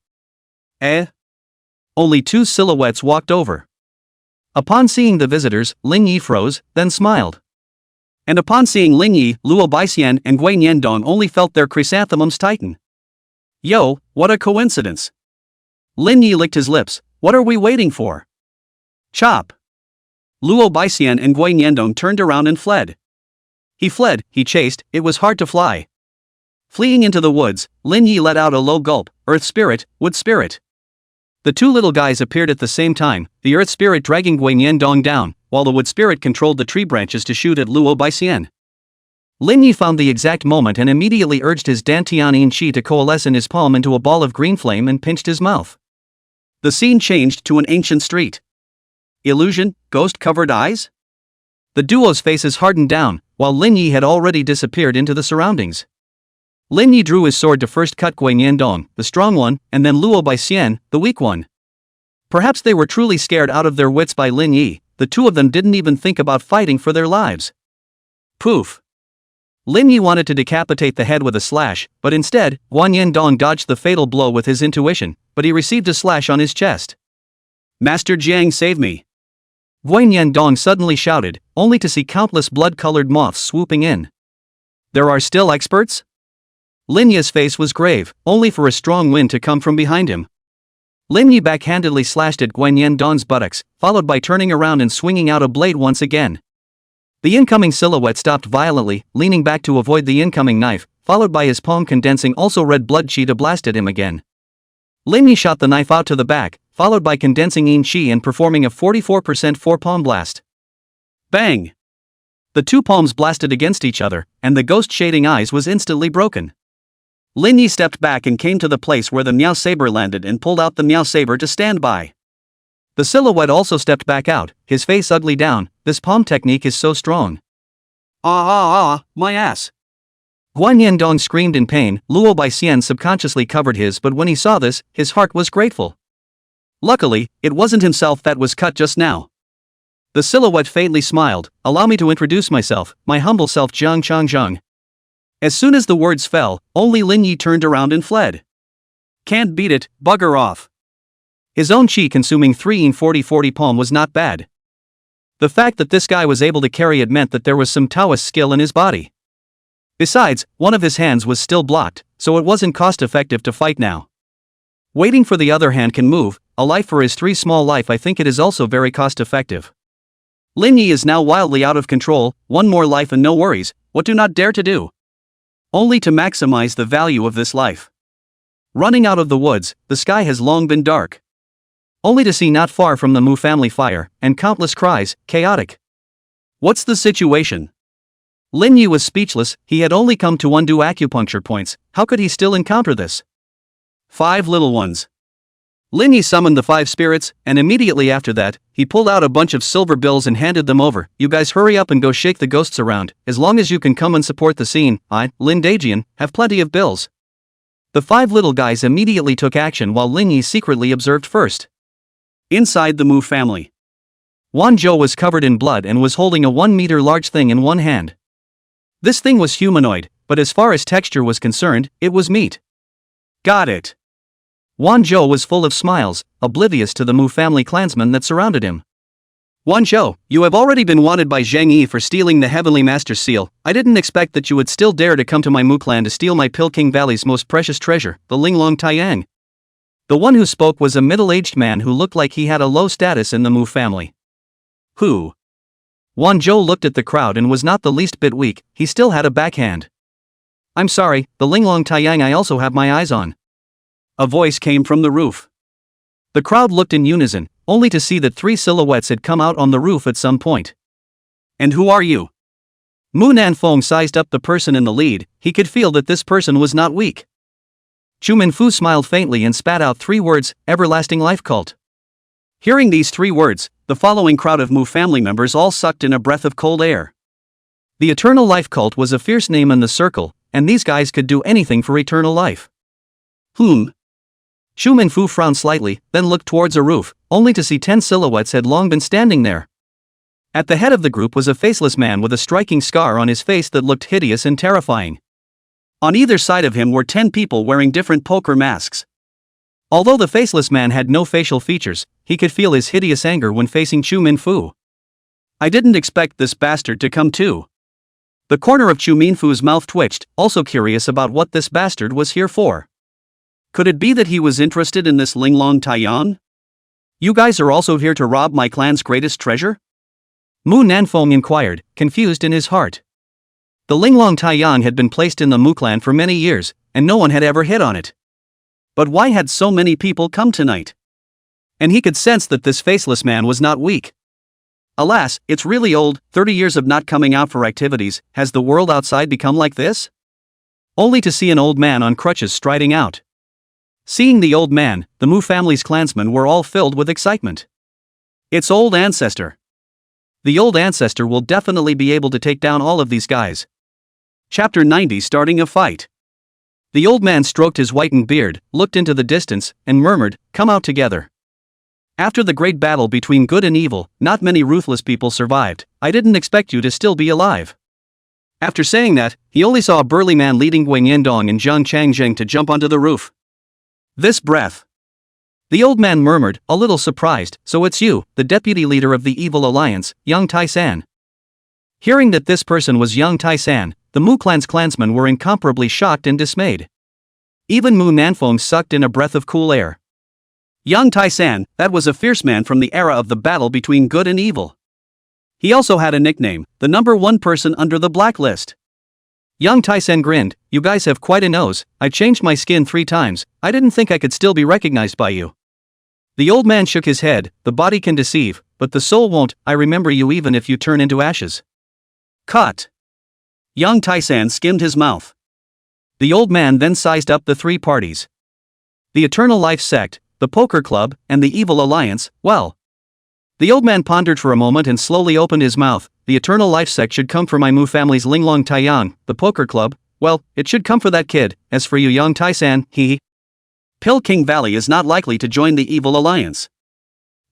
Only 2 silhouettes walked over. Upon seeing the visitors, Lin Yi froze, then smiled. And upon seeing Lin Yi, Luo Baixian and Gui Niandong only felt their chrysanthemums tighten. Yo, what a coincidence. Lin Yi licked his lips. What are we waiting for? Chop. Luo Baixian and Gui Niandong turned around and fled. He fled, he chased, it was hard to fly. Fleeing into the woods, Lin Yi let out a low gulp. Earth spirit, wood spirit. The 2 little guys appeared at the same time, the earth spirit dragging Gui Niandong down, while the wood spirit controlled the tree branches to shoot at Luo Baixian. Lin Yi found the exact moment and immediately urged his Dantian Yin Qi to coalesce in his palm into a ball of green flame and pinched his mouth. The scene changed to an ancient street. Illusion, ghost-covered eyes? The duo's faces hardened down, while Lin Yi had already disappeared into the surroundings. Lin Yi drew his sword to first cut Gui Niandong, the strong one, and then Luo Baixian, the weak one. Perhaps they were truly scared out of their wits by Lin Yi, the 2 of them didn't even think about fighting for their lives. Poof. Lin Yi wanted to decapitate the head with a slash, but instead, Guan Yendong dodged the fatal blow with his intuition, but he received a slash on his chest. Master Jiang, save me. Guan Yendong suddenly shouted, only to see countless blood-colored moths swooping in. There are still experts? Lin Yi's face was grave, only for a strong wind to come from behind him. Lin Yi backhandedly slashed at Guan Yendong's buttocks, followed by turning around and swinging out a blade once again. The incoming silhouette stopped violently, leaning back to avoid the incoming knife, followed by his palm condensing also red blood Qi to blast at him again. Lin Yi shot the knife out to the back, followed by condensing Yin Qi and performing a 44% four-palm blast. Bang! The 2 palms blasted against each other, and the ghost shading eyes was instantly broken. Lin Yi stepped back and came to the place where the Miao saber landed and pulled out the Miao saber to stand by. The silhouette also stepped back out, his face ugly down. This palm technique is so strong. My ass. Guan Yendong screamed in pain. Luo Baixian subconsciously covered his, but when he saw this, his heart was grateful. Luckily, it wasn't himself that was cut just now. The silhouette faintly smiled. Allow me to introduce myself, my humble self Jiang Changzheng. As soon as the words fell, only Lin Yi turned around and fled. Can't beat it, bugger off. His own chi consuming 3 in 40 palm was not bad. The fact that this guy was able to carry it meant that there was some Taoist skill in his body. Besides, one of his hands was still blocked, so it wasn't cost-effective to fight now. Waiting for the other hand can move, a life for his 3 small life. I think it is also very cost-effective. Lin Yi is now wildly out of control, 1 more life and no worries, what do not dare to do? Only to maximize the value of this life. Running out of the woods, the sky has long been dark. Only to see not far from the Mu family fire, and countless cries, chaotic. What's the situation? Lin Yi was speechless. He had only come to undo acupuncture points, how could he still encounter this? 5 little ones. Lin Yi summoned the 5 spirits, and immediately after that, he pulled out a bunch of silver bills and handed them over. You guys hurry up and go shake the ghosts around, as long as you can come and support the scene. I, Lin Dajian, have plenty of bills. The 5 little guys immediately took action while Lin Yi secretly observed first. Inside the Mu family, Wan Zhou was covered in blood and was holding a 1-meter large thing in one hand. This thing was humanoid, but as far as texture was concerned, it was meat. Got it. Wan Zhou was full of smiles, oblivious to the Mu family clansmen that surrounded him. Wan Zhou, you have already been wanted by Zhang Yi for stealing the Heavenly Master's seal. I didn't expect that you would still dare to come to my Mu clan to steal my Pilking Valley's most precious treasure, the Linglong Taiyang. The one who spoke was a middle-aged man who looked like he had a low status in the Mu family. Who? Wan Zhou looked at the crowd and was not the least bit weak. He still had a backhand. I'm sorry, the Linglong Taiyang I also have my eyes on. A voice came from the roof. The crowd looked in unison, only to see that 3 silhouettes had come out on the roof at some point. And who are you? Mu Nanfeng sized up the person in the lead. He could feel that this person was not weak. Chu Minfu smiled faintly and spat out 3 words, everlasting life cult. Hearing these 3 words, the following crowd of Mu family members all sucked in a breath of cold air. The eternal life cult was a fierce name in the circle, and these guys could do anything for eternal life. Chu Minfu frowned slightly, then looked towards a roof, only to see 10 silhouettes had long been standing there. At the head of the group was a faceless man with a striking scar on his face that looked hideous and terrifying. On either side of him were 10 people wearing different poker masks. Although the faceless man had no facial features, he could feel his hideous anger when facing Chu Minfu. I didn't expect this bastard to come too. The corner of Chu Minfu's mouth twitched, also curious about what this bastard was here for. Could it be that he was interested in this Linglong Taiyang? You guys are also here to rob my clan's greatest treasure? Mu Nanfeng inquired, confused in his heart. The Linglong Taiyang had been placed in the Mu clan for many years, and no one had ever hit on it. But why had so many people come tonight? And he could sense that this faceless man was not weak. Alas, it's really old, 30 years of not coming out for activities. Has the world outside become like this? Only to see an old man on crutches striding out. Seeing the old man, the Mu family's clansmen were all filled with excitement. It's old ancestor. The old ancestor will definitely be able to take down all of these guys. Chapter 90 Starting a Fight. The old man stroked his whitened beard, looked into the distance, and murmured, "Come out together." After the great battle between good and evil, not many ruthless people survived. I didn't expect you to still be alive. After saying that, he only saw a burly man leading Wang Yendong and Zhang Changjing to jump onto the roof. This breath. The old man murmured, a little surprised, so it's you, the deputy leader of the evil alliance, Yang Tai-san. Hearing that this person was Yang Tai-san, the Mu clan's clansmen were incomparably shocked and dismayed. Even Mu Nanfeng sucked in a breath of cool air. Yang Tai-san, that was a fierce man from the era of the battle between good and evil. He also had a nickname, the #1 person under the blacklist. Yang Tai-san grinned, "You guys have quite a nose. I changed my skin 3 times, I didn't think I could still be recognized by you." The old man shook his head, "The body can deceive, but the soul won't. I remember you even if you turn into ashes." Cut. Yang Tai-san skimmed his mouth. The old man then sized up the three parties. The Eternal Life Sect, the Poker Club, and the Evil Alliance. Well. The old man pondered for a moment and slowly opened his mouth. The Eternal Life Sect should come for my Mu family's Linglong Taiyang. The Poker Club, well, it should come for that kid. As for you young Tai-san, Pill King Valley is not likely to join the Evil Alliance.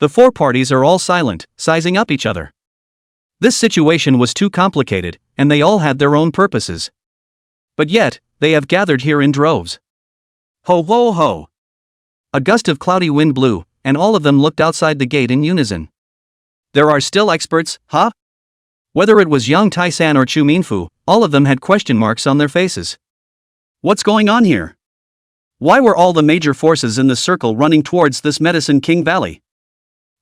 The four parties are all silent, sizing up each other. This situation was too complicated, and they all had their own purposes. But yet, they have gathered here in droves. Ho ho ho! A gust of cloudy wind blew, and all of them looked outside the gate in unison. There are still experts, huh? Whether it was young Tai-san or Chu Minfu, all of them had question marks on their faces. What's going on here? Why were all the major forces in the circle running towards this Medicine King Valley?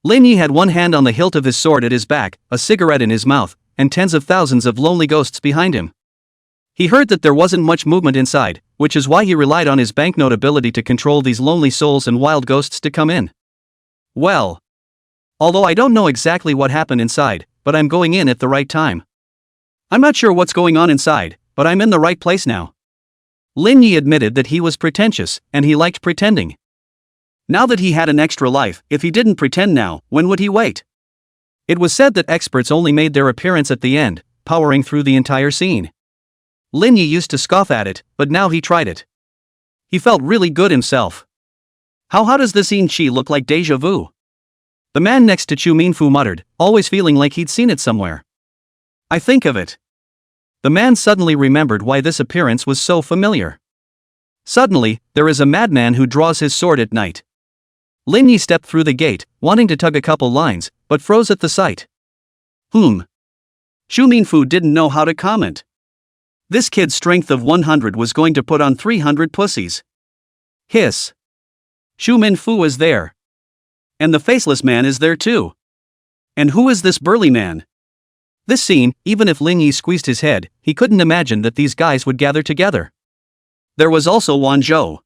Lin Yi had one hand on the hilt of his sword at his back, a cigarette in his mouth, and tens of thousands of lonely ghosts behind him. He heard that there wasn't much movement inside, which is why he relied on his banknote ability to control these lonely souls and wild ghosts to come in. Well. Although I don't know exactly what happened inside, but I'm going in at the right time. I'm not sure what's going on inside, but I'm in the right place now. Lin Yi admitted that he was pretentious, and he liked pretending. Now that he had an extra life, if he didn't pretend now, when would he wait? It was said that experts only made their appearance at the end, powering through the entire scene. Lin Yi used to scoff at it, but now he tried it. He felt really good himself. How does this scene chi look like déjà vu? The man next to Chu Minfu muttered, always feeling like he'd seen it somewhere. I think of it. The man suddenly remembered why this appearance was so familiar. Suddenly, there is a madman who draws his sword at night. Lin Yi stepped through the gate, wanting to tug a couple lines, but froze at the sight. Chu Minfu didn't know how to comment. This kid's strength of 100 was going to put on 300 pussies. Hiss. Chu Minfu is there. And the faceless man is there too. And who is this burly man? This scene, even if Lin Yi squeezed his head, he couldn't imagine that these guys would gather together. There was also Wan Zhou.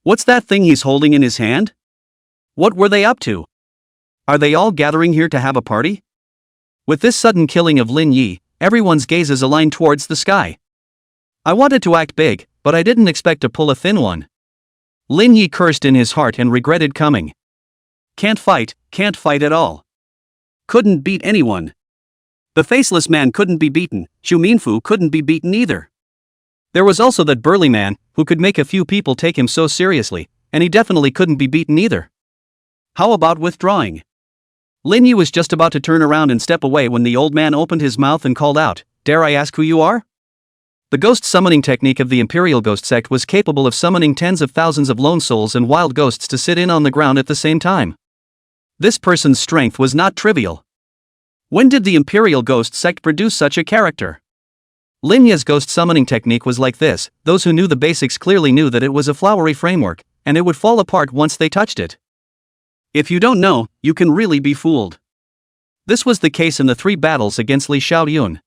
What's that thing he's holding in his hand? What were they up to? Are they all gathering here to have a party? With this sudden killing of Lin Yi, everyone's gazes aligned towards the sky. I wanted to act big, but I didn't expect to pull a thin one. Lin Yi cursed in his heart and regretted coming. Can't fight at all. Couldn't beat anyone. The faceless man couldn't be beaten, Chu Minfu couldn't be beaten either. There was also that burly man, who could make a few people take him so seriously, and he definitely couldn't be beaten either. How about withdrawing? Lin Yi was just about to turn around and step away when the old man opened his mouth and called out, "Dare I ask who you are?" The ghost summoning technique of the Imperial Ghost Sect was capable of summoning tens of thousands of lone souls and wild ghosts to sit in on the ground at the same time. This person's strength was not trivial. When did the Imperial Ghost Sect produce such a character? Lin Yi's ghost summoning technique was like this: those who knew the basics clearly knew that it was a flowery framework, and it would fall apart once they touched it. If you don't know, you can really be fooled. This was the case in the 3 battles against Li Xiaoyun.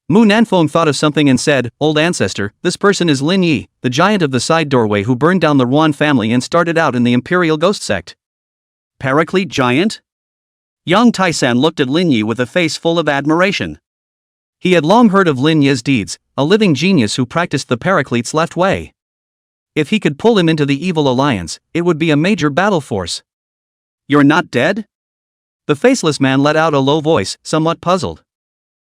Mu Nanfeng thought of something and said, "Old ancestor, this person is Lin Yi, the giant of the side doorway who burned down the Ruan family and started out in the Imperial Ghost Sect." Paraclete giant? Young Tai-san looked at Lin Yi with a face full of admiration. He had long heard of Lin Yi's deeds, a living genius who practiced the Paraclete's left way. If he could pull him into the Evil Alliance, it would be a major battle force. You're not dead? The faceless man let out a low voice, somewhat puzzled.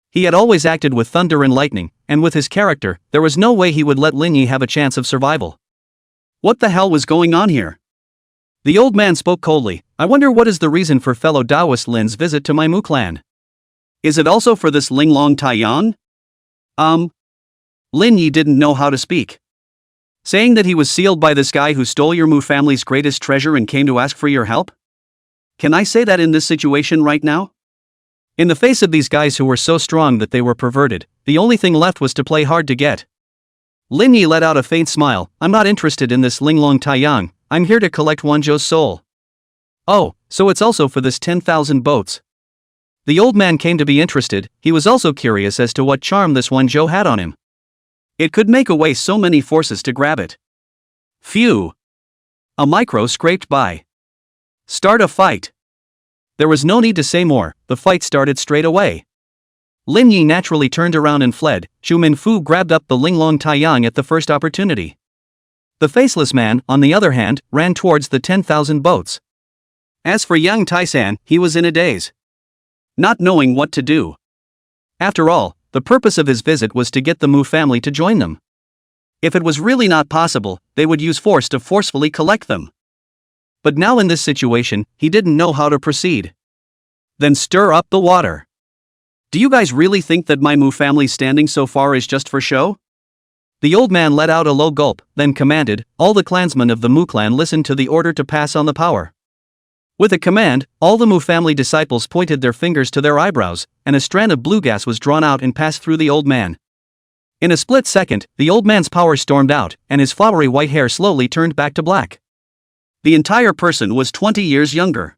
He had always acted with thunder and lightning, and with his character, there was no way he would let Lin Yi have a chance of survival. What the hell was going on here? The old man spoke coldly. I wonder what is the reason for fellow Taoist Lin's visit to my Mu clan. Is it also for this Linglong Taiyang? Lin Yi didn't know how to speak. Saying that he was sealed by this guy who stole your Mu family's greatest treasure and came to ask for your help? Can I say that in this situation right now? In the face of these guys who were so strong that they were perverted, the only thing left was to play hard to get. Lin Yi let out a faint smile. I'm not interested in this Linglong Taiyang, I'm here to collect Wanzhou's soul. Oh, so it's also for this 10,000 boats. The old man came to be interested. He was also curious as to what charm this Wanzhou had on him. It could make away so many forces to grab it. Phew. A micro scraped by. Start a fight. There was no need to say more, the fight started straight away. Lin Yi naturally turned around and fled. Chu Minfu grabbed up the Linglong Taiyang at the first opportunity. The faceless man, on the other hand, ran towards the 10,000 boats. As for Yang Taisan, he was in a daze, not knowing what to do. After all, the purpose of his visit was to get the Mu family to join them. If it was really not possible, they would use force to forcefully collect them. But now in this situation, he didn't know how to proceed. Then stir up the water. Do you guys really think that my Mu family standing so far is just for show? The old man let out a low gulp, then commanded. All the clansmen of the Mu clan listened to the order to pass on the power. With a command, all the Mu family disciples pointed their fingers to their eyebrows, and a strand of blue gas was drawn out and passed through the old man. In a split second, the old man's power stormed out, and his flowery white hair slowly turned back to black. The entire person was 20 years younger.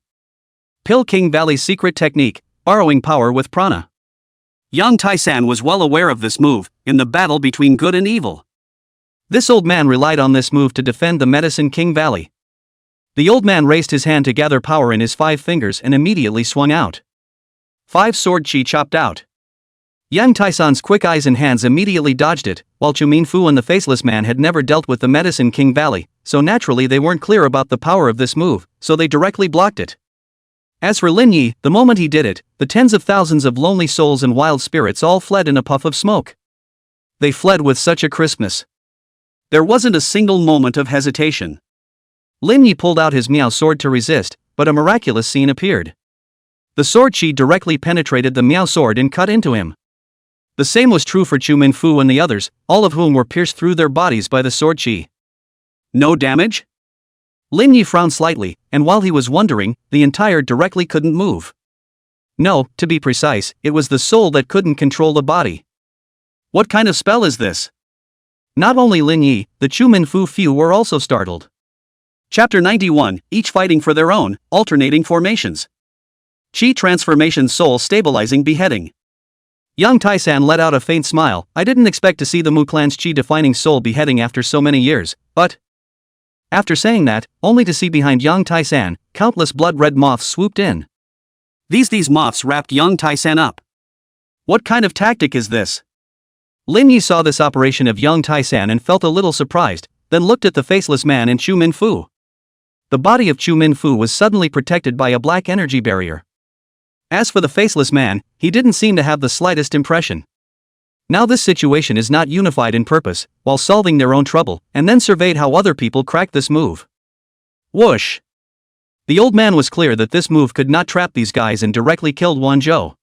Pill King Valley's secret technique, borrowing power with prana. Yang Taisan was well aware of this move, in the battle between good and evil. This old man relied on this move to defend the Medicine King Valley. The old man raised his hand to gather power in his 5 fingers and immediately swung out. 5 sword chi chopped out. Yang Taisan's quick eyes and hands immediately dodged it, while Chu Minfu and the faceless man had never dealt with the Medicine King Valley, so naturally they weren't clear about the power of this move, so they directly blocked it. As for Lin Yi, the moment he did it, the tens of thousands of lonely souls and wild spirits all fled in a puff of smoke. They fled with such a crispness. There wasn't a single moment of hesitation. Lin Yi pulled out his Miao sword to resist, but a miraculous scene appeared. The sword chi directly penetrated the Miao sword and cut into him. The same was true for Chu Minfu and the others, all of whom were pierced through their bodies by the sword chi. No damage? Lin Yi frowned slightly, and while he was wondering, the entire directly couldn't move. No, to be precise, it was the soul that couldn't control the body. What kind of spell is this? Not only Lin Yi, the Chu Minfu few were also startled. Chapter 91, each fighting for their own, alternating formations. Chi transformation soul stabilizing beheading. Yang Taisan let out a faint smile. I didn't expect to see the Mu clan's chi defining soul beheading after so many years, but... After saying that, only to see behind Yang Taisan, countless blood-red moths swooped in. These moths wrapped Yang Taisan up. What kind of tactic is this? Lin Yi saw this operation of Yang Taisan and felt a little surprised, then looked at the faceless man and Chu Minfu. The body of Chu Minfu was suddenly protected by a black energy barrier. As for the faceless man, he didn't seem to have the slightest impression. Now this situation is not unified in purpose, while solving their own trouble, and then surveyed how other people cracked this move. Whoosh! The old man was clear that this move could not trap these guys and directly killed Wanzhou.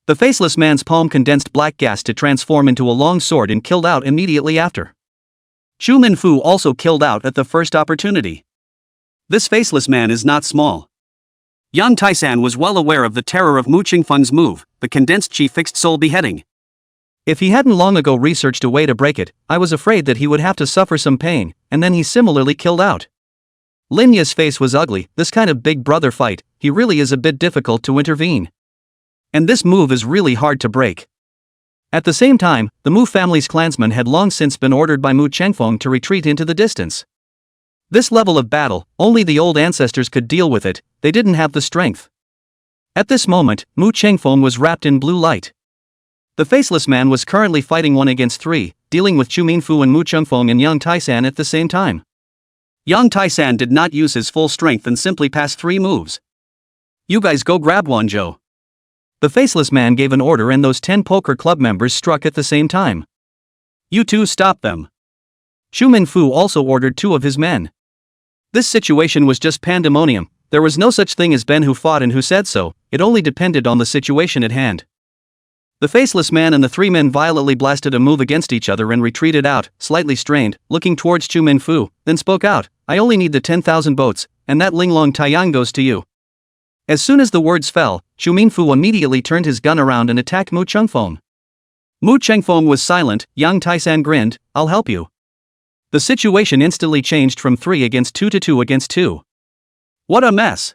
The faceless man's palm condensed black gas to transform into a long sword and killed out immediately after. Chu Minfu also killed out at the first opportunity. This faceless man is not small. Yang Taisan was well aware of the terror of Mu Qingfeng's move, the condensed chi fixed soul beheading. If he hadn't long ago researched a way to break it, I was afraid that he would have to suffer some pain, and then he similarly killed out. Lin Yi's face was ugly. This kind of big brother fight, he really is a bit difficult to intervene. And this move is really hard to break. At the same time, the Mu family's clansmen had long since been ordered by Mu Chengfeng to retreat into the distance. This level of battle, only the old ancestors could deal with it, they didn't have the strength. At this moment, Mu Chengfeng was wrapped in blue light. The faceless man was currently fighting 1 against 3, dealing with Chu Minfu and Mu Chengfeng and Yang Taisan at the same time. Yang Taisan did not use his full strength and simply passed 3 moves. You guys go grab Wanzhou. The faceless man gave an order and those 10 poker club members struck at the same time. You two stop them. Chu Minfu also ordered 2 of his men. This situation was just pandemonium. There was no such thing as Ben who fought and who said so, it only depended on the situation at hand. The faceless man and the 3 men violently blasted a move against each other and retreated out, slightly strained, looking towards Chu Minfu, then spoke out, I only need the 10,000 boats, and that Linglong Taiyang goes to you. As soon as the words fell, Chu Minfu immediately turned his gun around and attacked Mu Chengfeng. Mu Chengfeng was silent. Yang Taisan grinned, I'll help you. The situation instantly changed from 3 against 2 to 2 against 2. What a mess!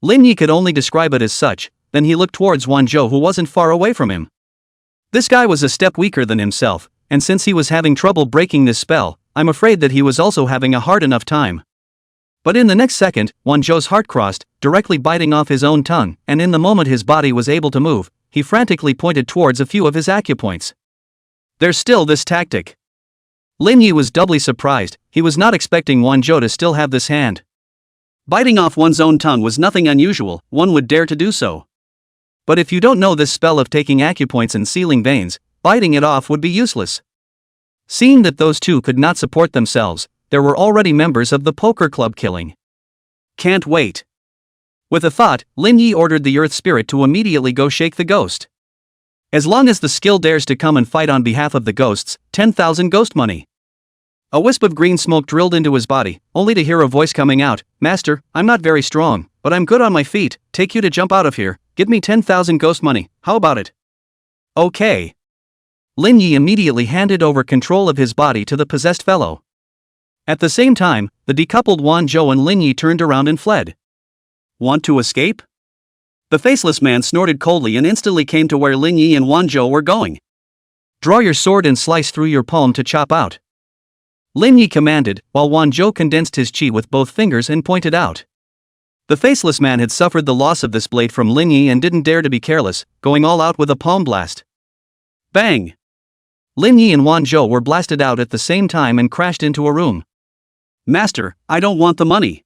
Lin Yi could only describe it as such. Then he looked towards Wanzhou who wasn't far away from him. This guy was a step weaker than himself, and since he was having trouble breaking this spell, I'm afraid that he was also having a hard enough time. But in the next second, Wanzhou's heart crossed, directly biting off his own tongue, and in the moment his body was able to move, he frantically pointed towards a few of his acupoints. There's still this tactic. Lin Yi was doubly surprised, he was not expecting Wanzhou to still have this hand. Biting off one's own tongue was nothing unusual, one would dare to do so. But if you don't know this spell of taking acupoints and sealing veins, biting it off would be useless. Seeing that those two could not support themselves, there were already members of the poker club killing. Can't wait. With a thought, Lin Yi ordered the earth spirit to immediately go shake the ghost. As long as the skill dares to come and fight on behalf of the ghosts, 10,000 ghost money. A wisp of green smoke drilled into his body, only to hear a voice coming out, "Master, I'm not very strong, but I'm good on my feet, take you to jump out of here, give me 10,000 ghost money, how about it?" Okay. Lin Yi immediately handed over control of his body to the possessed fellow. At the same time, the decoupled Wanzhou and Lin Yi turned around and fled. Want to escape? The faceless man snorted coldly and instantly came to where Lin Yi and Wanzhou were going. Draw your sword and slice through your palm to chop out. Lin Yi commanded, while Wanzhou condensed his chi with both fingers and pointed out. The faceless man had suffered the loss of this blade from Lin Yi and didn't dare to be careless, going all out with a palm blast. Bang! Lin Yi and Wanzhou were blasted out at the same time and crashed into a room. Master, I don't want the money.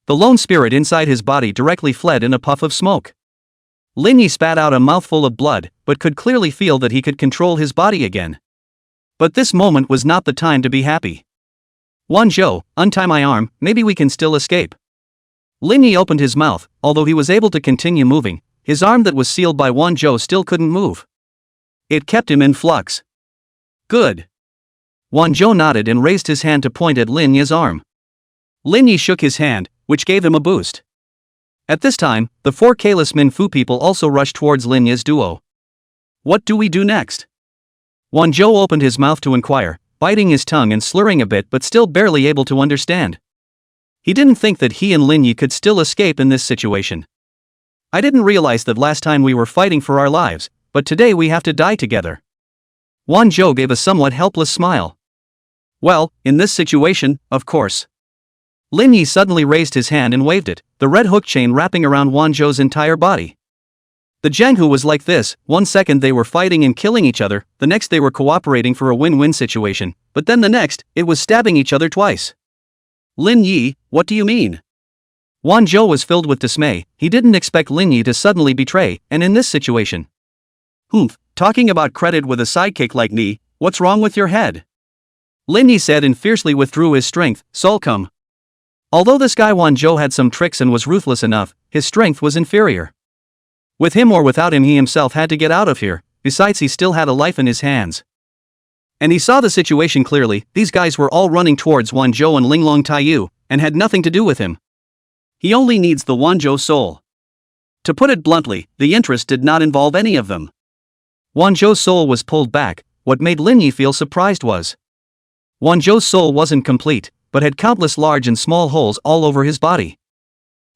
The lone spirit inside his body directly fled in a puff of smoke. Lin Yi spat out a mouthful of blood, but could clearly feel that he could control his body again. But this moment was not the time to be happy. Wanzhou, untie my arm, maybe we can still escape. Lin Yi opened his mouth, although he was able to continue moving, his arm that was sealed by Wanzhou still couldn't move. It kept him in flux. Good. Wanzhou nodded and raised his hand to point at Lin Yi's arm. Lin Yi shook his hand, which gave him a boost. At this time, the four Kalis Min Fu people also rushed towards Lin Yi's duo. What do we do next? Wanzhou opened his mouth to inquire, biting his tongue and slurring a bit but still barely able to understand. He didn't think that he and Lin Yi could still escape in this situation. I didn't realize that last time we were fighting for our lives, but today we have to die together. Wanzhou gave a somewhat helpless smile. Well, in this situation, of course. Lin Yi suddenly raised his hand and waved it, the red hook chain wrapping around Wanzhou's entire body. The Jianghu was like this, one second they were fighting and killing each other, the next they were cooperating for a win-win situation, but then the next, it was stabbing each other twice. Lin Yi, what do you mean? Wanzhou was filled with dismay, he didn't expect Lin Yi to suddenly betray, and in this situation. Talking about credit with a sidekick like me, what's wrong with your head? Lin Yi said and fiercely withdrew his strength, Solcum. Although this guy Wanzhou had some tricks and was ruthless enough, his strength was inferior. With him or without him he himself had to get out of here, besides he still had a life in his hands. And he saw the situation clearly, these guys were all running towards Wanzhou and Linglong Taiyu, and had nothing to do with him. He only needs the Wanzhou soul. To put it bluntly, the interest did not involve any of them. Wanzhou's soul was pulled back, what made Lin Yi feel surprised was. Wanzhou's soul wasn't complete, but had countless large and small holes all over his body.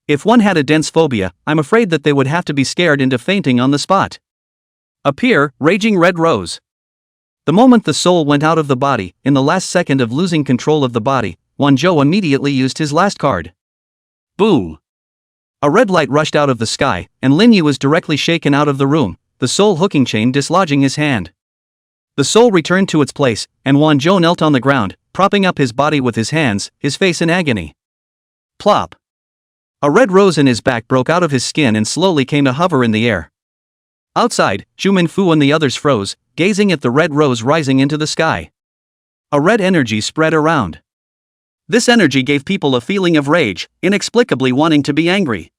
If one had a dense phobia, I'm afraid that they would have to be scared into fainting on the spot. Appear, raging red rose. The moment the soul went out of the body, in the last second of losing control of the body, Wanzhou immediately used his last card. Boom! A red light rushed out of the sky, and Lin Yi was directly shaken out of the room, the soul hooking chain dislodging his hand. The soul returned to its place, and Wanzhou knelt on the ground, propping up his body with his hands, his face in agony. Plop! A red rose in his back broke out of his skin and slowly came to hover in the air. Outside, Zhu Minfu and the others froze, gazing at the red rose rising into the sky. A red energy spread around. This energy gave people a feeling of rage, inexplicably wanting to be angry.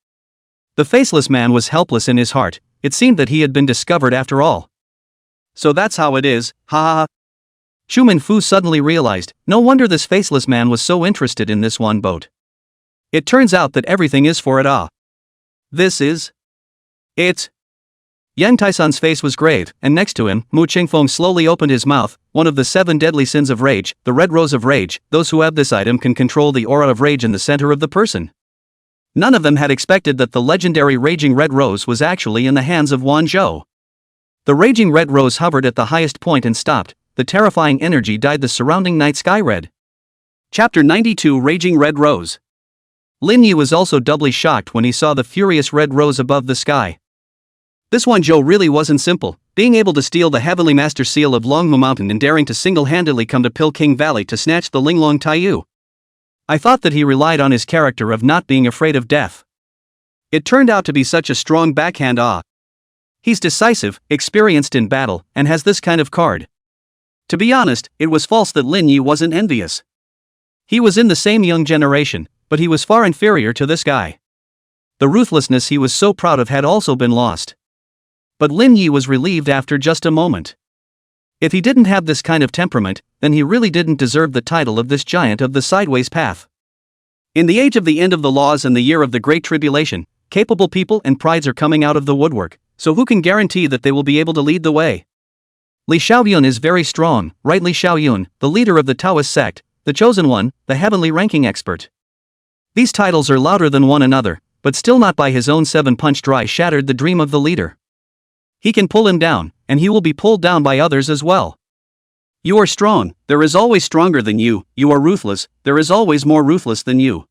The faceless man was helpless in his heart, it seemed that he had been discovered after all. So that's how it is, ha ha ha. Zhu Minfu suddenly realized, no wonder this faceless man was so interested in this one boat. It turns out that everything is for it ah. It's. Yang Taisan's face was grave, and next to him, Mu Qingfeng slowly opened his mouth, one of the 7 deadly sins of rage, the red rose of rage, those who have this item can control the aura of rage in the center of the person. None of them had expected that the legendary raging red rose was actually in the hands of Wanzhou. The raging red rose hovered at the highest point and stopped, the terrifying energy dyed the surrounding night sky red. Chapter 92 Raging Red Rose. Lin Yi was also doubly shocked when he saw the furious red rose above the sky. This one Zhou really wasn't simple, being able to steal the Heavenly Master Seal of Longmu Mountain and daring to single-handedly come to Pill King Valley to snatch the Linglong Taiyu. I thought that he relied on his character of not being afraid of death. It turned out to be such a strong backhand. He's decisive, experienced in battle, and has this kind of card. To be honest, it was false that Lin Yi wasn't envious. He was in the same young generation, but he was far inferior to this guy. The ruthlessness he was so proud of had also been lost. But Lin Yi was relieved after just a moment. If he didn't have this kind of temperament, then he really didn't deserve the title of this giant of the sideways path. In the age of the end of the laws and the year of the Great Tribulation, capable people and prides are coming out of the woodwork, so who can guarantee that they will be able to lead the way? Li Xiaoyun is very strong, right? Li Xiaoyun, the leader of the Taoist sect, the chosen one, the heavenly ranking expert. These titles are louder than one another, but still not by his own 7-punch dry shattered the dream of the leader. He can pull him down, and he will be pulled down by others as well. You are strong, there is always stronger than you. You are ruthless, there is always more ruthless than you.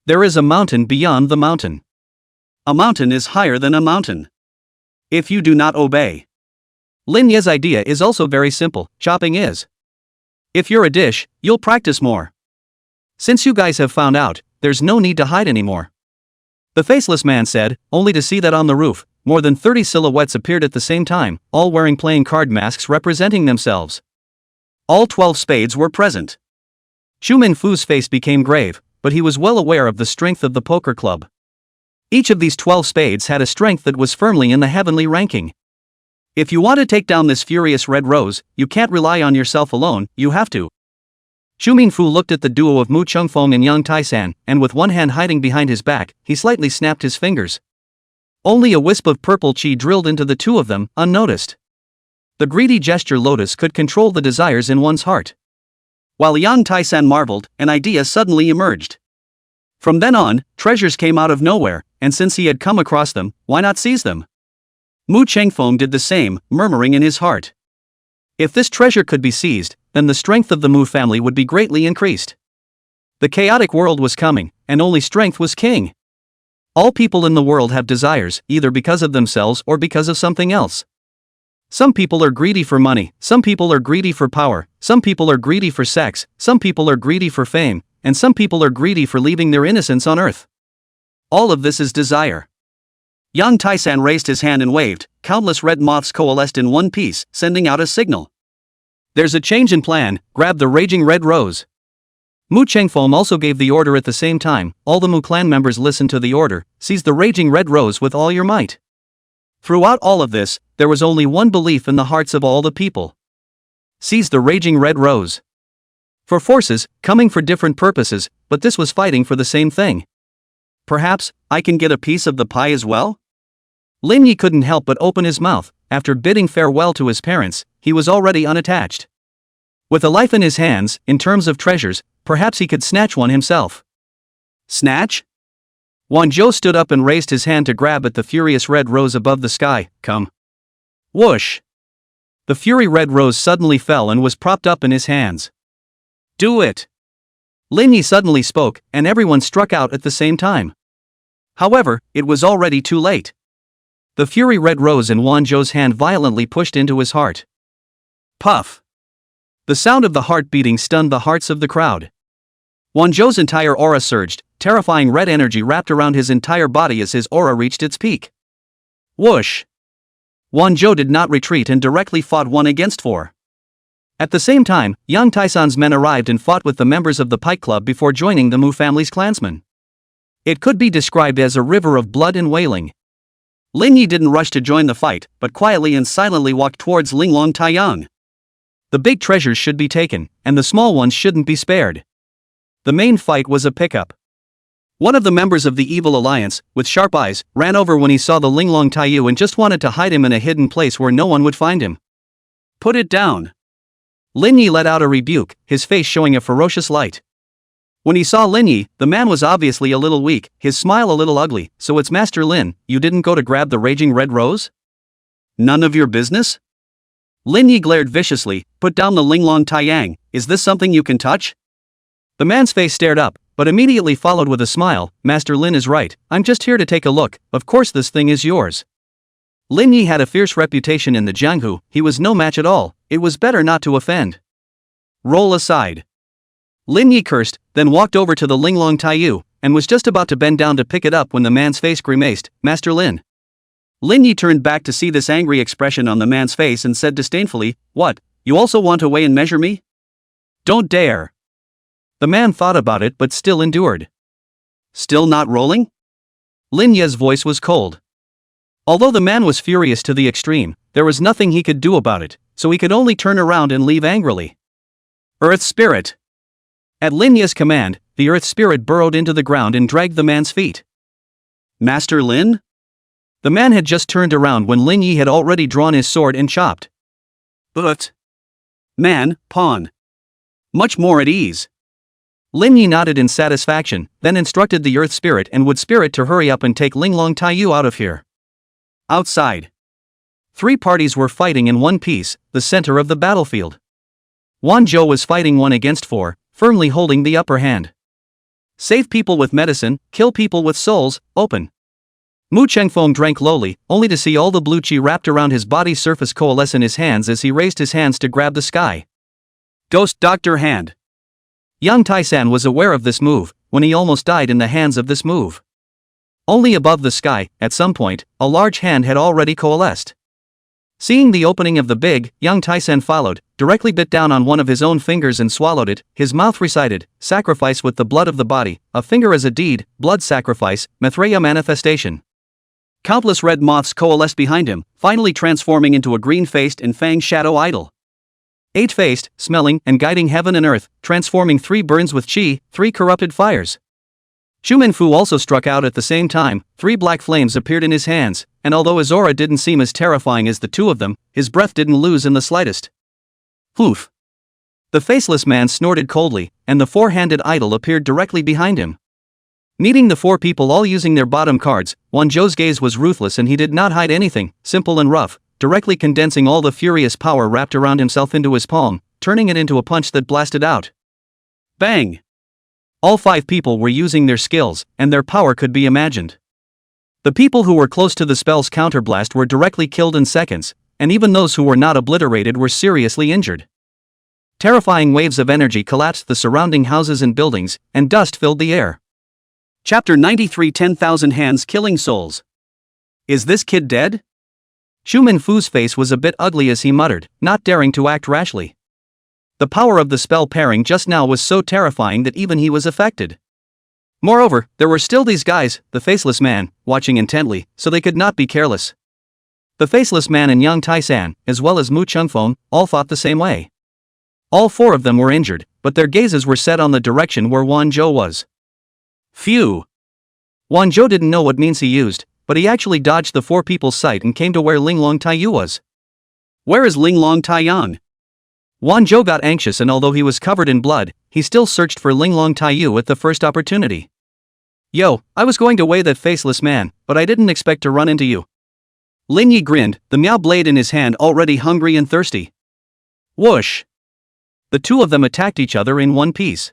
There is a mountain beyond the mountain. A mountain is higher than a mountain. If you do not obey. Lin Ye's idea is also very simple, chopping is. If you're a dish, you'll practice more. Since you guys have found out, there's no need to hide anymore. The faceless man said, only to see that on the roof, more than 30 silhouettes appeared at the same time, all wearing playing card masks representing themselves. All 12 spades were present. Xu Minfu's face became grave, but he was well aware of the strength of the poker club. Each of these 12 spades had a strength that was firmly in the heavenly ranking. If you want to take down this furious red rose, you can't rely on yourself alone, you have to. Xu Minfu looked at the duo of Mu Chengfeng and Yang Taisan, and with one hand hiding behind his back, he slightly snapped his fingers. Only a wisp of purple chi drilled into the two of them, unnoticed. The greedy gesture lotus could control the desires in one's heart. While Yang Taisan marveled, an idea suddenly emerged. From then on, treasures came out of nowhere, and since he had come across them, why not seize them? Mu Chengfeng did the same, murmuring in his heart. If this treasure could be seized, then the strength of the Mu family would be greatly increased. The chaotic world was coming, and only strength was king. All people in the world have desires, either because of themselves or because of something else. Some people are greedy for money, some people are greedy for power, some people are greedy for sex, some people are greedy for fame, and some people are greedy for leaving their innocence on earth. All of this is desire. Yang Taisan raised his hand and waved, countless red moths coalesced in one piece, sending out a signal. There's a change in plan, grab the raging red rose. Mu Chengfeng also gave the order at the same time. All the Mu clan members listened to the order, seize the raging red rose with all your might. Throughout all of this, there was only one belief in the hearts of all the people. Seize the raging red rose. For forces, coming for different purposes, but this was fighting for the same thing. Perhaps, I can get a piece of the pie as well? Lin Yi couldn't help but open his mouth. After bidding farewell to his parents, he was already unattached. With a life in his hands, in terms of treasures, perhaps he could snatch one himself. Snatch? Wan Zhou stood up and raised his hand to grab at the furious red rose above the sky. Come. Whoosh! The fury red rose suddenly fell and was propped up in his hands. Do it! Lin Yi suddenly spoke, and everyone struck out at the same time. However, it was already too late. The fury red rose in Wan Zhou's hand violently pushed into his heart. Puff! The sound of the heart beating stunned the hearts of the crowd. Wan Zhou's entire aura surged, terrifying red energy wrapped around his entire body as his aura reached its peak. Whoosh! Wan Zhou did not retreat and directly fought 1 against 4. At the same time, Yang Taisan's men arrived and fought with the members of the Pike Club before joining the Mu family's clansmen. It could be described as a river of blood and wailing. Lin Yi didn't rush to join the fight, but quietly and silently walked towards Linglong Taiyang. The big treasures should be taken, and the small ones shouldn't be spared. The main fight was a pickup. One of the members of the Evil Alliance, with sharp eyes, ran over when he saw the Linglong Taiyu and just wanted to hide him in a hidden place where no one would find him. Put it down. Lin Yi let out a rebuke, his face showing a ferocious light. When he saw Lin Yi, the man was obviously a little weak, his smile a little ugly. So it's Master Lin, you didn't go to grab the raging red rose? None of your business? Lin Yi glared viciously. Put down the Linglong Taiyang, is this something you can touch? The man's face stared up, but immediately followed with a smile. Master Lin is right, I'm just here to take a look, of course this thing is yours. Lin Yi had a fierce reputation in the Jianghu, he was no match at all, it was better not to offend. Roll aside. Lin Yi cursed, then walked over to the Linglong Taiyu, and was just about to bend down to pick it up when the man's face grimaced, Master Lin. Lin Yi turned back to see this angry expression on the man's face and said disdainfully, "What, you also want to weigh and measure me? Don't dare." The man thought about it but still endured. Still not rolling? Lin Yi's voice was cold. Although the man was furious to the extreme, there was nothing he could do about it, so he could only turn around and leave angrily. Earth Spirit. At Lin Yi's command, the Earth Spirit burrowed into the ground and dragged the man's feet. Master Lin? The man had just turned around when Lin Yi had already drawn his sword and chopped. But man, pawn. Much more at ease. Lin Yi nodded in satisfaction, then instructed the Earth Spirit and Wood Spirit to hurry up and take Linglong Taiyu out of here. Outside. 3 parties were fighting in one piece, the center of the battlefield. Wanzhou was fighting 1 against 4, firmly holding the upper hand. Save people with medicine, kill people with souls, open. Mu Chengfeng drank lowly, only to see all the blue qi wrapped around his body's surface coalesce in his hands as he raised his hands to grab the sky. Ghost Doctor Hand. Yang Taisan was aware of this move, when he almost died in the hands of this move. Only above the sky, at some point, a large hand had already coalesced. Seeing the opening of the big, Yang Taisan followed, directly bit down on one of his own fingers and swallowed it, his mouth recited, "Sacrifice with the blood of the body, a finger as a deed, blood sacrifice, Maitreya manifestation." Countless red moths coalesced behind him, finally transforming into a green-faced and fang shadow idol. 8-faced, smelling, and guiding heaven and earth, transforming 3 burns with qi, 3 corrupted fires. Shumenfu also struck out at the same time, 3 black flames appeared in his hands, and although his aura didn't seem as terrifying as the 2 of them, his breath didn't lose in the slightest. Poof! The faceless man snorted coldly, and the 4-handed idol appeared directly behind him. Meeting the 4 people all using their bottom cards, Wanzhou's gaze was ruthless and he did not hide anything, simple and rough, directly condensing all the furious power wrapped around himself into his palm, turning it into a punch that blasted out. Bang! All 5 people were using their skills, and their power could be imagined. The people who were close to the spell's counterblast were directly killed in seconds, and even those who were not obliterated were seriously injured. Terrifying waves of energy collapsed the surrounding houses and buildings, and dust filled the air. Chapter 93 10,000 Hands Killing Souls. Is this kid dead? Xu Minfu's face was a bit ugly as he muttered, not daring to act rashly. The power of the spell pairing just now was so terrifying that even he was affected. Moreover, there were still these guys, the faceless man, watching intently, so they could not be careless. The faceless man and Yang Taisan, as well as Mu Chengfeng, all thought the same way. All 4 of them were injured, but their gazes were set on the direction where Wanzhou was. Phew! Wanzhou didn't know what means he used, but he actually dodged the 4 people's sight and came to where Linglong Taiyu was. Where is Linglong Taiyang? Wanzhou got anxious, and although he was covered in blood, he still searched for Linglong Taiyu at the first opportunity. Yo, I was going to weigh that faceless man, but I didn't expect to run into you. Lin Yi grinned, the Miao blade in his hand already hungry and thirsty. Whoosh! The 2 of them attacked each other in one piece.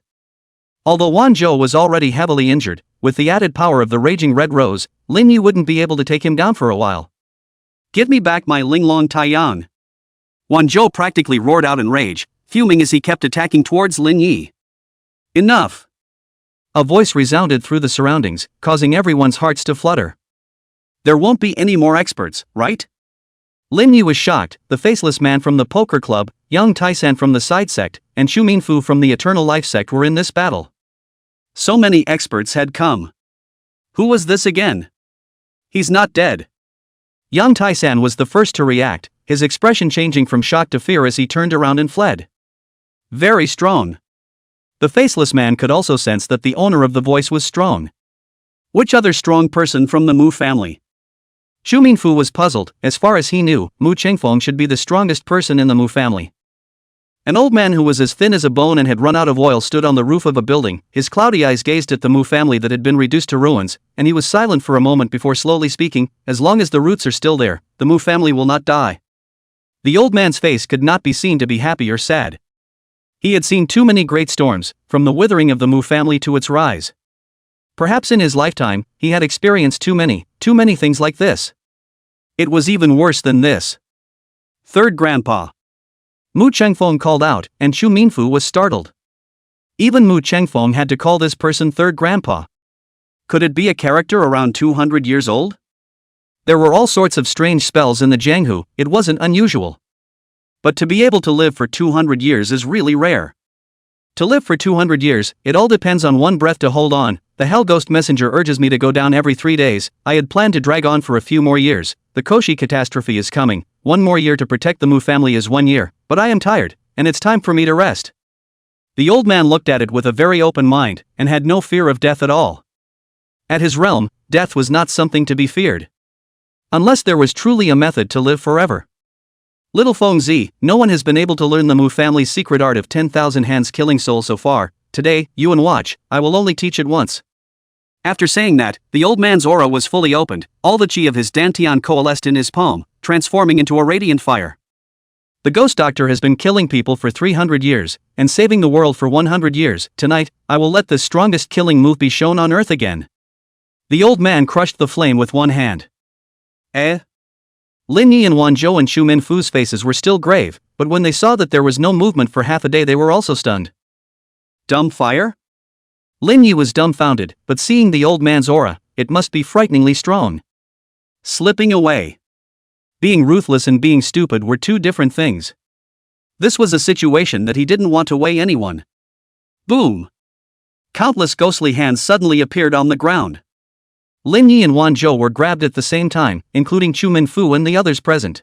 Although Wanzhou was already heavily injured, with the added power of the raging red rose, Lin Yi wouldn't be able to take him down for a while. Give me back my Linglong Taiyang! Wanzhou practically roared out in rage, fuming as he kept attacking towards Lin Yi. Enough! A voice resounded through the surroundings, causing everyone's hearts to flutter. There won't be any more experts, right? Lin Yi was shocked. The faceless man from the poker club, Yang Taisan from the side sect, and Xu Minfu from the eternal life sect were in this battle. So many experts had come. Who was this again? He's not dead. Yang Taisan was the first to react, his expression changing from shock to fear as he turned around and fled. Very strong. The faceless man could also sense that the owner of the voice was strong. Which other strong person from the Mu family? Xu Minfu was puzzled. As far as he knew, Mu Chengfeng should be the strongest person in the Mu family. An old man who was as thin as a bone and had run out of oil stood on the roof of a building. His cloudy eyes gazed at the Mu family that had been reduced to ruins, and he was silent for a moment before slowly speaking. As long as the roots are still there, the Mu family will not die. The old man's face could not be seen to be happy or sad. He had seen too many great storms, from the withering of the Mu family to its rise. Perhaps in his lifetime, he had experienced too many things like this. It was even worse than this. Third grandpa. Mu Chengfeng called out, and Chu Minfu was startled. Even Mu Chengfeng had to call this person third grandpa. Could it be a character around 200 years old? There were all sorts of strange spells in the Jianghu, it wasn't unusual. But to be able to live for 200 years is really rare. To live for 200 years, it all depends on one breath to hold on. The Hell Ghost Messenger urges me to go down every 3 days. I had planned to drag on for a few more years. The Koshi catastrophe is coming. 1 more year to protect the Mu family is 1 year, but I am tired, and it's time for me to rest. The old man looked at it with a very open mind, and had no fear of death at all. At his realm, death was not something to be feared. Unless there was truly a method to live forever. Little Feng Zi, no one has been able to learn the Mu family's secret art of 10,000 hands killing souls so far. Today, you and watch, I will only teach it once. After saying that, the old man's aura was fully opened, all the chi of his dantian coalesced in his palm, transforming into a radiant fire. The ghost doctor has been killing people for 300 years, and saving the world for 100 years. Tonight, I will let the strongest killing move be shown on earth again. The old man crushed the flame with one hand. Lin Yi and Wan Zhou and Chu Minfu's faces were still grave, but when they saw that there was no movement for half a day they were also stunned. Dumb fire? Lin Yi was dumbfounded, but seeing the old man's aura, it must be frighteningly strong. Slipping away. Being ruthless and being stupid were two different things. This was a situation that he didn't want to weigh anyone. Boom! Countless ghostly hands suddenly appeared on the ground. Lin Yi and Wan Zhou were grabbed at the same time, including Chu Minfu and the others present.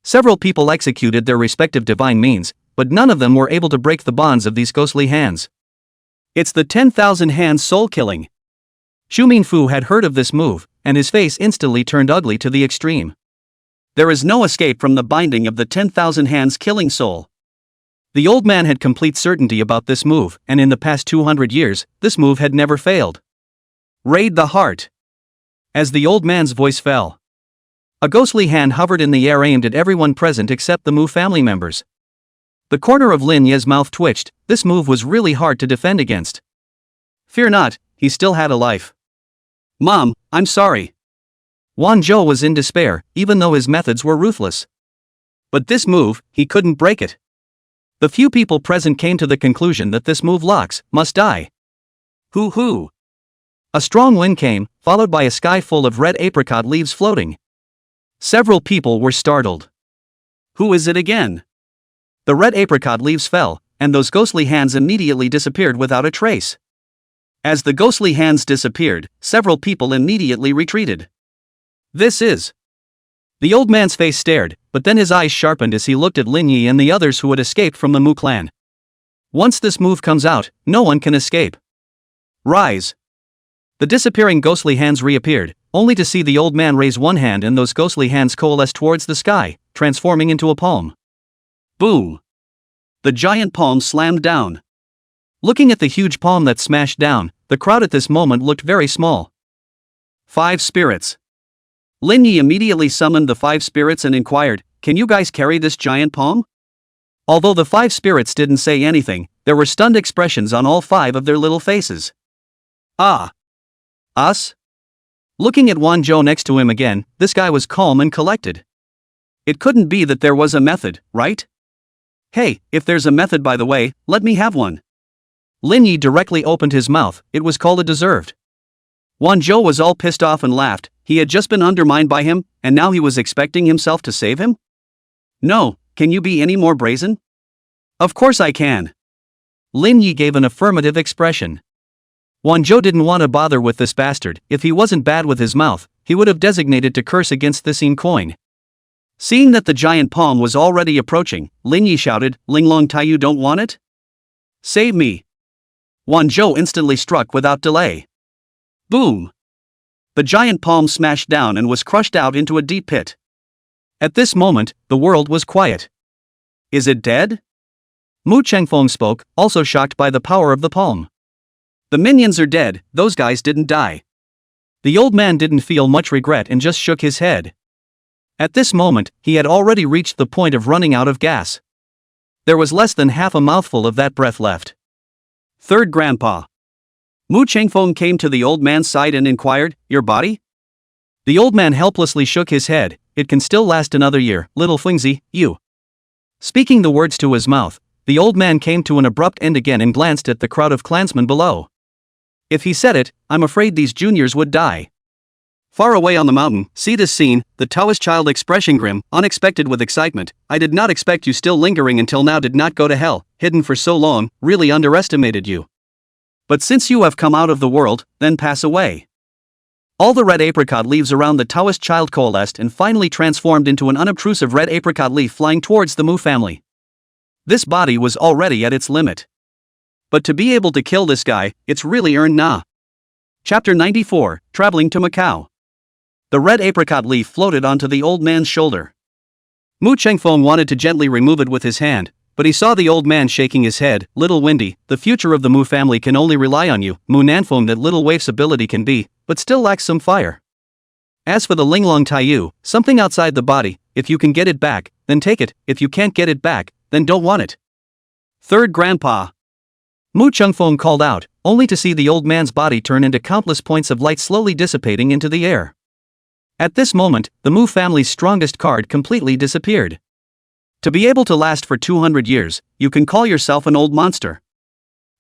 Several people executed their respective divine means, but none of them were able to break the bonds of these ghostly hands. It's the 10,000 hands soul killing. Chu Minfu had heard of this move, and his face instantly turned ugly to the extreme. There is no escape from the binding of the 10,000 hands killing soul. The old man had complete certainty about this move, and in the past 200 years, this move had never failed. Raid the heart. As the old man's voice fell, a ghostly hand hovered in the air aimed at everyone present except the Mu family members. The corner of Lin Ye's mouth twitched. This move was really hard to defend against. Fear not, he still had a life. Mom, I'm sorry. Wan Zhou was in despair, even though his methods were ruthless. But this move, he couldn't break it. The few people present came to the conclusion that this move locks, must die. Hoo-hoo. A strong wind came, followed by a sky full of red apricot leaves floating. Several people were startled. Who is it again? The red apricot leaves fell, and those ghostly hands immediately disappeared without a trace. As the ghostly hands disappeared, several people immediately retreated. This is... The old man's face stared, but then his eyes sharpened as he looked at Lin Yi and the others who had escaped from the Mu clan. Once this move comes out, no one can escape. Rise. The disappearing ghostly hands reappeared, only to see the old man raise one hand and those ghostly hands coalesce towards the sky, transforming into a palm. Boom! The giant palm slammed down. Looking at the huge palm that smashed down, the crowd at this moment looked very small. 5 spirits. Lin Yi immediately summoned the 5 spirits and inquired, "Can you guys carry this giant palm?" Although the 5 spirits didn't say anything, there were stunned expressions on all 5 of their little faces. Ah! Us? Looking at Wan Zhou next to him again, this guy was calm and collected. It couldn't be that there was a method, right? Hey, if there's a method by the way, let me have one. Lin Yi directly opened his mouth, it was called a deserved. Wan Zhou was all pissed off and laughed, he had just been undermined by him, and now he was expecting himself to save him? No, can you be any more brazen? Of course I can. Lin Yi gave an affirmative expression. Wan Zhou didn't want to bother with this bastard, if he wasn't bad with his mouth, he would have designated to curse against this coin. Seeing that the giant palm was already approaching, Lin Yi shouted, "Linglong Tai, you don't want it? Save me." Wan Zhou instantly struck without delay. Boom! The giant palm smashed down and was crushed out into a deep pit. At this moment, the world was quiet. Is it dead? Mu Chengfeng spoke, also shocked by the power of the palm. The minions are dead, those guys didn't die. The old man didn't feel much regret and just shook his head. At this moment, he had already reached the point of running out of gas. There was less than half a mouthful of that breath left. Third grandpa. Mu Chengfeng came to the old man's side and inquired, "Your body?" The old man helplessly shook his head. It can still last another year, little Fingzi, you. Speaking the words to his mouth, the old man came to an abrupt end again and glanced at the crowd of clansmen below. If he said it, I'm afraid these juniors would die. Far away on the mountain, see this scene, the Taoist child expression grim, unexpected with excitement. I did not expect you still lingering until now, did not go to hell, hidden for so long, really underestimated you. But since you have come out of the world, then pass away. All the red apricot leaves around the Taoist child coalesced and finally transformed into an unobtrusive red apricot leaf flying towards the Mu family. This body was already at its limit. But to be able to kill this guy, it's really earned na. Chapter 94, Traveling to Macau. The red apricot leaf floated onto the old man's shoulder. Mu Chengfeng wanted to gently remove it with his hand, but he saw the old man shaking his head. Little Windy, the future of the Mu family can only rely on you. Mu Nanfeng, that little waif's ability can be, but still lacks some fire. As for the Linglong Taiyu, something outside the body, if you can get it back, then take it, if you can't get it back, then don't want it. Third Grandpa. Mu Chengfeng called out, only to see the old man's body turn into countless points of light slowly dissipating into the air. At this moment, the Mu family's strongest card completely disappeared. To be able to last for 200 years, you can call yourself an old monster.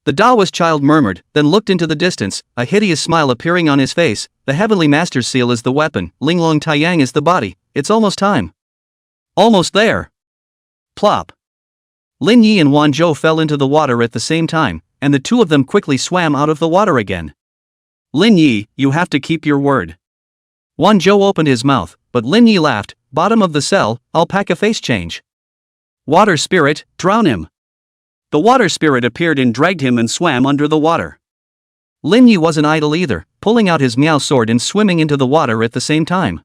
The Taoist child murmured, then looked into the distance, a hideous smile appearing on his face. The Heavenly Master's seal is the weapon, Linglong Taiyang is the body, it's almost time. Almost there. Plop. Lin Yi and Wan Zhou fell into the water at the same time, and the two of them quickly swam out of the water again. Lin Yi, you have to keep your word. Wan Zhou opened his mouth, but Lin Yi laughed. Bottom of the cell, I'll pack a face change. Water spirit, drown him. The water spirit appeared and dragged him and swam under the water. Lin Yi wasn't idle either, pulling out his Miao sword and swimming into the water at the same time.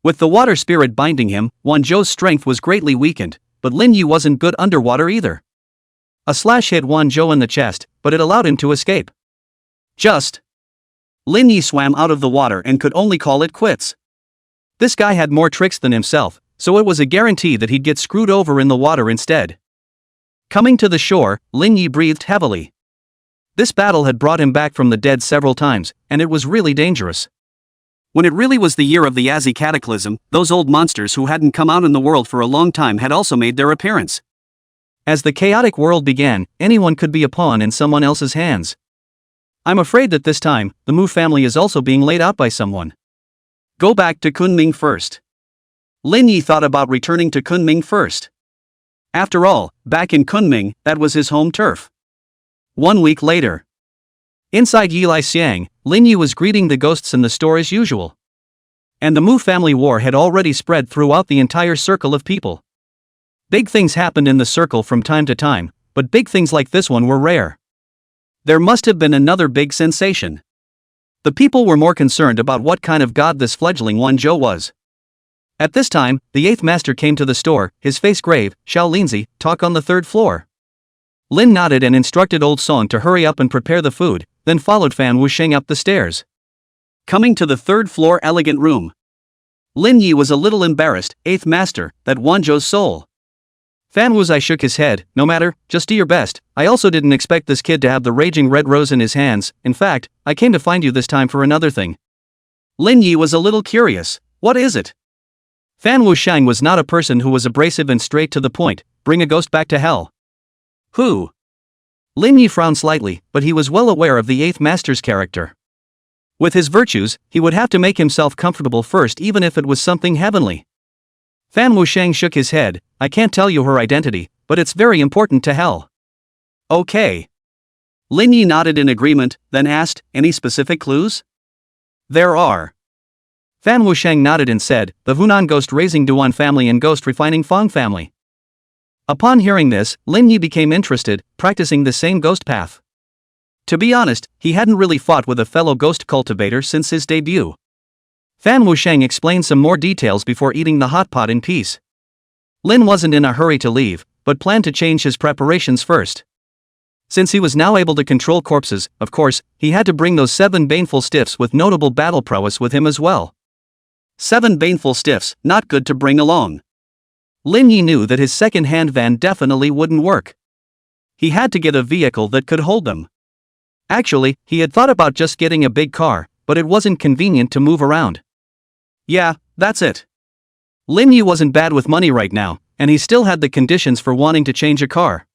With the water spirit binding him, Wan Zhou's strength was greatly weakened, but Lin Yi wasn't good underwater either. A slash hit Wan Zhou in the chest, but it allowed him to escape. Lin Yi swam out of the water and could only call it quits. This guy had more tricks than himself, so it was a guarantee that he'd get screwed over in the water instead. Coming to the shore, Lin Yi breathed heavily. This battle had brought him back from the dead several times, and it was really dangerous. When it really was the year of the Azzi Cataclysm, those old monsters who hadn't come out in the world for a long time had also made their appearance. As the chaotic world began, anyone could be a pawn in someone else's hands. I'm afraid that this time, the Mu family is also being laid out by someone. Go back to Kunming first. Lin Yi thought about returning to Kunming first. After all, back in Kunming, that was his home turf. 1 week later. Inside Yilai Xiang, Lin Yi was greeting the ghosts in the store as usual. And the Mu family war had already spread throughout the entire circle of people. Big things happened in the circle from time to time, but big things like this one were rare. There must have been another big sensation. The people were more concerned about what kind of god this fledgling Wan Zhou was. At this time, the 8th master came to the store, his face grave. Xiao Linzi, talk on the 3rd floor. Lin nodded and instructed Old Song to hurry up and prepare the food, then followed Fan Wusheng up the stairs. Coming to the 3rd floor elegant room. Lin Yi was a little embarrassed. 8th master, that Wan Zhou's soul. Fan Wuzai shook his head. No matter, just do your best. I also didn't expect this kid to have the raging red rose in his hands. In fact, I came to find you this time for another thing. Lin Yi was a little curious. What is it? Fan Wusheng was not a person who was abrasive and straight to the point. Bring a ghost back to hell. Who? Lin Yi frowned slightly, but he was well aware of the 8th master's character. With his virtues, he would have to make himself comfortable first, even if it was something heavenly. Fan Wusheng shook his head. I can't tell you her identity, but it's very important to hell. Okay. Lin Yi nodded in agreement, then asked, any specific clues? There are. Fan Wusheng nodded and said, the Hunan ghost raising Duan family and ghost refining Fang family. Upon hearing this, Lin Yi became interested, practicing the same ghost path. To be honest, he hadn't really fought with a fellow ghost cultivator since his debut. Fan Wusheng explained some more details before eating the hot pot in peace. Lin wasn't in a hurry to leave, but planned to change his preparations first. Since he was now able to control corpses, of course, he had to bring those 7 baneful stiffs with notable battle prowess with him as well. 7 baneful stiffs, not good to bring along. Lin Yi knew that his second-hand van definitely wouldn't work. He had to get a vehicle that could hold them. Actually, he had thought about just getting a big car, but it wasn't convenient to move around. Yeah, that's it. Lin Yi wasn't bad with money right now, and he still had the conditions for wanting to change a car.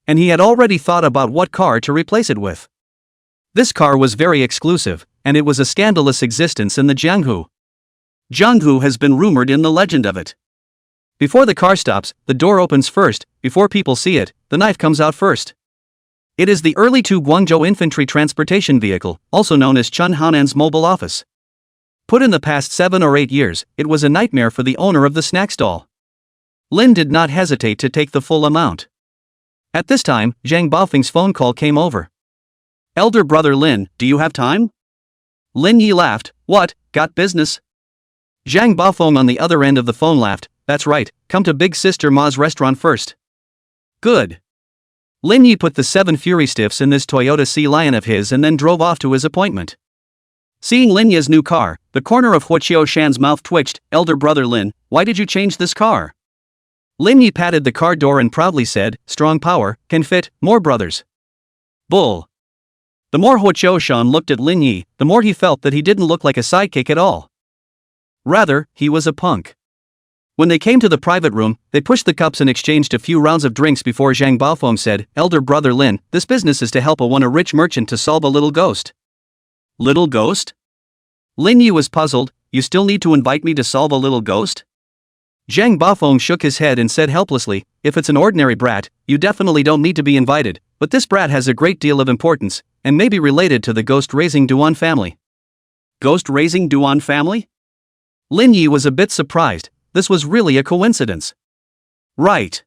And he had already thought about what car to replace it with. This car was very exclusive, and it was a scandalous existence in the Jianghu. Jianghu has been rumored in the legend of it. Before the car stops, the door opens first. Before people see it, the knife comes out first. It is the early Tu Guangzhou infantry transportation vehicle, also known as Chun Haonan's mobile office. Put in the past 7 or 8 years, it was a nightmare for the owner of the snack stall. Lin did not hesitate to take the full amount. At this time, Zhang Baofeng's phone call came over. Elder brother Lin, do you have time? Lin Yi laughed. What, got business? Zhang Baofeng on the other end of the phone laughed. That's right, come to Big Sister Ma's restaurant first. Good. Lin Yi put the 7 Fury Stiffs in this Toyota Sea Lion of his and then drove off to his appointment. Seeing Lin Yi's new car, the corner of Huo Shan's mouth twitched. Elder brother Lin, why did you change this car? Lin Yi patted the car door and proudly said, strong power, can fit, more brothers. Bull. The more Huo Shan looked at Lin Yi, the more he felt that he didn't look like a sidekick at all. Rather, he was a punk. When they came to the private room, they pushed the cups and exchanged a few rounds of drinks before Zhang Baofeng said, Elder brother Lin, this business is to help a rich merchant to solve a little ghost. Little ghost? Lin Yi was puzzled. You still need to invite me to solve a little ghost? Zhang Baofeng shook his head and said helplessly, if it's an ordinary brat, you definitely don't need to be invited, but this brat has a great deal of importance, and may be related to the ghost-raising Duan family. Ghost-raising Duan family? Lin Yi was a bit surprised. This was really a coincidence. Right.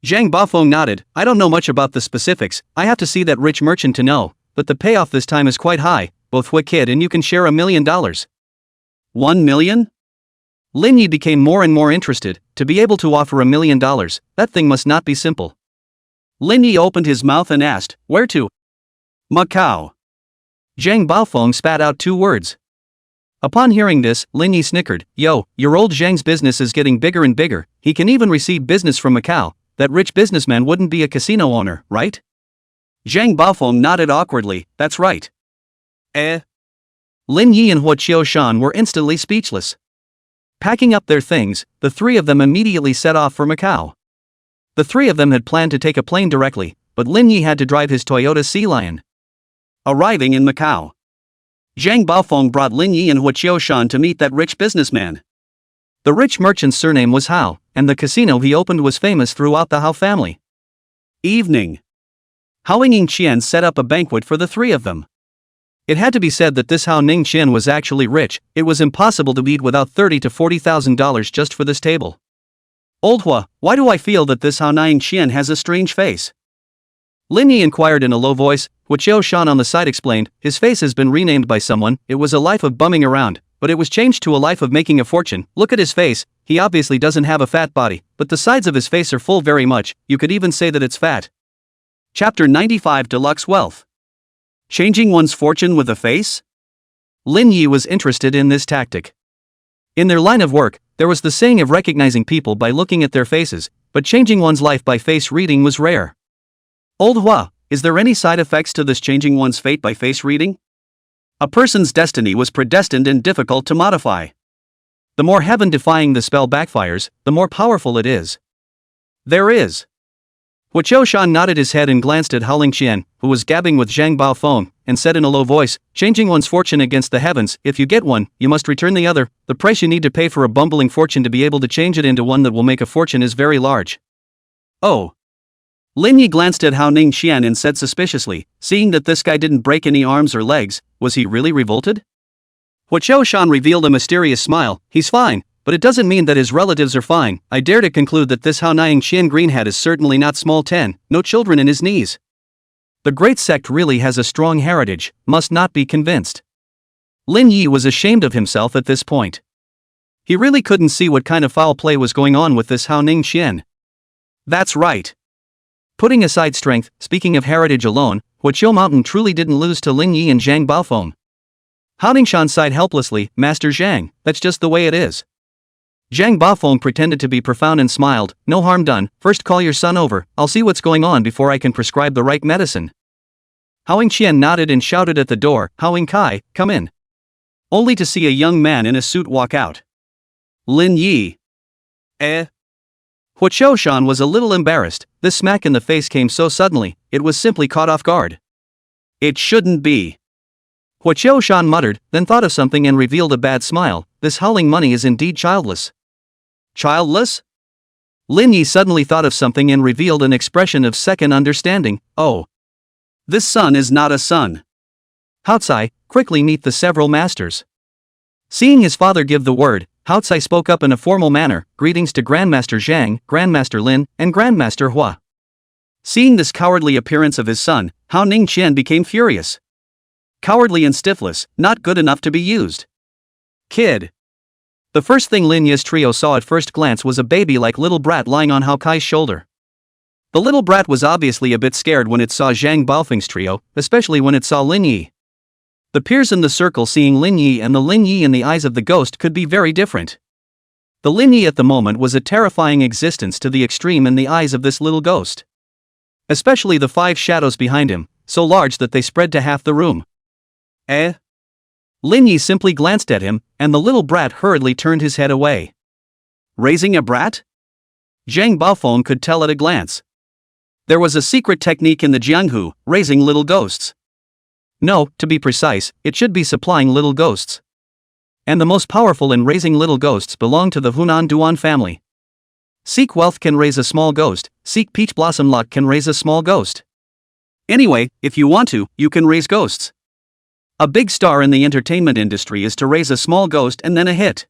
Zhang Baofeng nodded. I don't know much about the specifics, I have to see that rich merchant to know, but the payoff this time is quite high, both Hui Kid and you can share $1 million. 1 million? Lin Yi became more and more interested. To be able to offer $1 million, that thing must not be simple. Lin Yi opened his mouth and asked, where to? Macau. Zhang Baofeng spat out 2 words. Upon hearing this, Lin Yi snickered. Yo, your old Zhang's business is getting bigger and bigger, he can even receive business from Macau. That rich businessman wouldn't be a casino owner, right? Zhang Baofeng nodded awkwardly. That's right. Lin Yi and Huo Shan were instantly speechless. Packing up their things, the 3 of them immediately set off for Macau. The 3 of them had planned to take a plane directly, but Lin Yi had to drive his Toyota Sea Lion. Arriving in Macau, Zhang Baofeng brought Lin Yi and Huo Shan to meet that rich businessman. The rich merchant's surname was Hao, and the casino he opened was famous throughout the Hao family. Evening. Hao Ningqian set up a banquet for the 3 of them. It had to be said that this Hao Ningqian was actually rich. It was impossible to eat without $30,000 to $40,000 just for this table. Old Hua, why do I feel that this Hao Ningqian has a strange face? Lin Yi inquired in a low voice. Huo Shan on the side explained, his face has been renamed by someone. It was a life of bumming around, but it was changed to a life of making a fortune. Look at his face, he obviously doesn't have a fat body, but the sides of his face are full very much, you could even say that it's fat. Chapter 95 Deluxe Wealth. Changing one's fortune with a face? Lin Yi was interested in this tactic. In their line of work, there was the saying of recognizing people by looking at their faces, but changing one's life by face reading was rare. Old Hua, is there any side effects to this changing one's fate by face reading? A person's destiny was predestined and difficult to modify. The more heaven-defying the spell backfires, the more powerful it is. There is. Huo Shan nodded his head and glanced at Hao Ningqian, who was gabbing with Zhang Baofeng, and said in a low voice, changing one's fortune against the heavens, if you get one, you must return the other. The price you need to pay for a bumbling fortune to be able to change it into one that will make a fortune is very large. Oh. Lin Yi glanced at Hao Ningqian and said suspiciously, seeing that this guy didn't break any arms or legs, was he really revolted? Huo Shan revealed a mysterious smile. He's fine, but it doesn't mean that his relatives are fine. I dare to conclude that this Hao Ningqian greenhead is certainly not small 10, no children in his knees. The great sect really has a strong heritage, must not be convinced. Lin Yi was ashamed of himself at this point. He really couldn't see what kind of foul play was going on with this Hao Ningqian. That's right. Putting aside strength, speaking of heritage alone, Huo Mountain truly didn't lose to Lin Yi and Zhang Baofeng. Hao Ningqian sighed helplessly, Master Zhang, that's just the way it is. Zhang Baofeng pretended to be profound and smiled, no harm done, first call your son over, I'll see what's going on before I can prescribe the right medicine. Hao Ningqian nodded and shouted at the door, Hao Ningkai, come in. only to see a young man in a suit walk out. Lin Yi. He Haojie was a little embarrassed. This smack in the face came so suddenly, it was simply caught off guard. It shouldn't be. He Haojie muttered, then thought of something and revealed a bad smile. This howling money is indeed childless. Childless? Lin Yi suddenly thought of something and revealed an expression of second understanding. Oh. This son is not a son. Haojie, quickly meet the several masters. Seeing his father give the word, Haojie spoke up in a formal manner, greetings to Grandmaster Zhang, Grandmaster Lin, and Grandmaster Hua. Seeing this cowardly appearance of his son, Hao Ningqian became furious. Cowardly and stiffless, not good enough to be used. Kid. The first thing Lin Yi's trio saw at first glance was a baby-like little brat lying on Haokai's shoulder. The little brat was obviously a bit scared when it saw Zhang Baofeng's trio, especially when it saw Lin Yi. The peers in the circle seeing Lin Yi and the Lin Yi in the eyes of the ghost could be very different. The Lin Yi at the moment was a terrifying existence to the extreme in the eyes of this little ghost. Especially the 5 shadows behind him, so large that they spread to half the room. Lin Yi simply glanced at him, and the little brat hurriedly turned his head away. Raising a brat? Zhang Baofeng could tell at a glance. There was a secret technique in the Jianghu, raising little ghosts. No, to be precise, it should be supplying little ghosts. And the most powerful in raising little ghosts belong to the Hunan Duan family. Seek wealth can raise a small ghost, seek peach blossom luck can raise a small ghost. Anyway, if you want to, you can raise ghosts. A big star in the entertainment industry is to raise a small ghost and then a hit.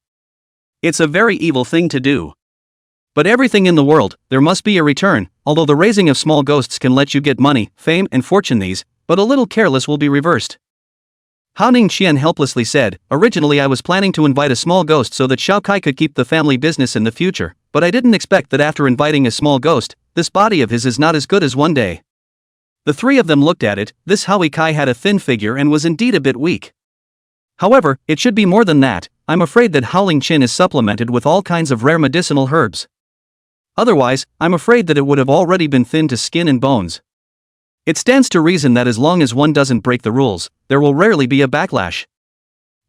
It's a very evil thing to do. But everything in the world, there must be a return, although the raising of small ghosts can let you get money, fame, and fortune these, but a little careless will be reversed. Hao Ningqian helplessly said, originally I was planning to invite a small ghost so that Xiaokai could keep the family business in the future, but I didn't expect that after inviting a small ghost, this body of his is not as good as one day. The 3 of them looked at it. This Haokai had a thin figure and was indeed a bit weak. However, it should be more than that. I'm afraid that Howling Chin is supplemented with all kinds of rare medicinal herbs. Otherwise, I'm afraid that it would have already been thinned to skin and bones. It stands to reason that as long as one doesn't break the rules, there will rarely be a backlash.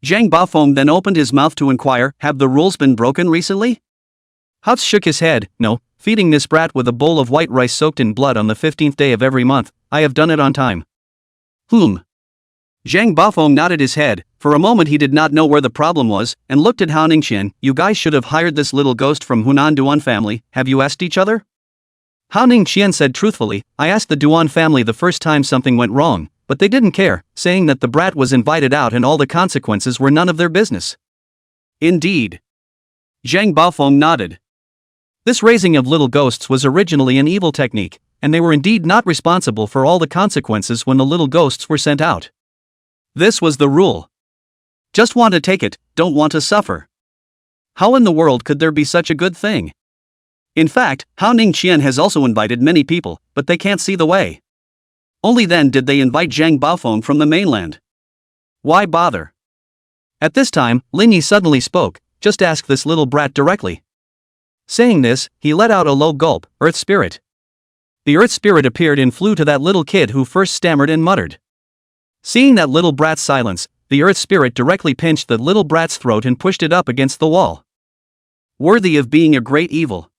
Zhang Baofeng then opened his mouth to inquire, have the rules been broken recently? Haoz shook his head, no, feeding this brat with a bowl of white rice soaked in blood on the 15th day of every month, I have done it on time. Zhang Baofeng nodded his head. For a moment he did not know where the problem was, and looked at Hao Ningqian. You guys should have hired this little ghost from Hunan Duan family, have you asked each other? Hao Ningqian said truthfully, I asked the Duan family the first time something went wrong, but they didn't care, saying that the brat was invited out and all the consequences were none of their business. Indeed. Zhang Baofeng nodded. This raising of little ghosts was originally an evil technique, and they were indeed not responsible for all the consequences when the little ghosts were sent out. This was the rule. Just want to take it, don't want to suffer. How in the world could there be such a good thing? In fact, Hao Ningqian has also invited many people, but they can't see the way. Only then did they invite Zhang Baofeng from the mainland. Why bother? At this time, Lin Yi suddenly spoke, just ask this little brat directly. Saying this, he let out a low gulp, Earth Spirit. The Earth Spirit appeared and flew to that little kid who first stammered and muttered. Seeing that little brat's silence, the Earth Spirit directly pinched the little brat's throat and pushed it up against the wall. Worthy of being a great evil.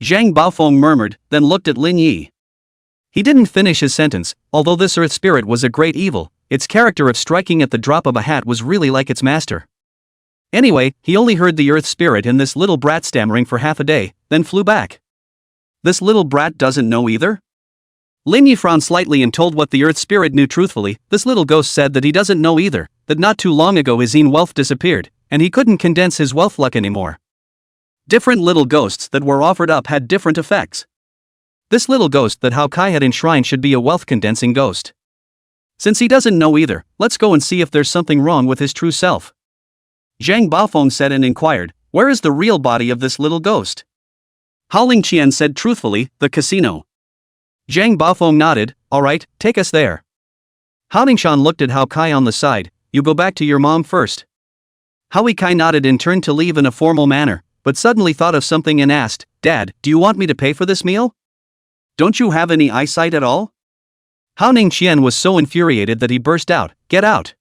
Zhang Baofeng murmured, then looked at Lin Yi. He didn't finish his sentence. Although this Earth Spirit was a great evil, its character of striking at the drop of a hat was really like its master. Anyway, he only heard the Earth Spirit and this little brat stammering for half a day, then flew back. This little brat doesn't know either? Lin Yi frowned slightly and told what the Earth Spirit knew truthfully. This little ghost said that he doesn't know either, that not too long ago his wealth disappeared, and he couldn't condense his wealth luck anymore. Different little ghosts that were offered up had different effects. This little ghost that Haokai had enshrined should be a wealth-condensing ghost. Since he doesn't know either, let's go and see if there's something wrong with his true self. Zhang Baofeng said and inquired, where is the real body of this little ghost? Hao Ningqian said truthfully, the casino. Zhang Baofeng nodded, alright, take us there. Hao Ningqian looked at Haokai on the side, you go back to your mom first. Haokai nodded and turned to leave in a formal manner, but suddenly thought of something and asked, Dad, do you want me to pay for this meal? Don't you have any eyesight at all? Hao Ningqian was so infuriated that he burst out, get out.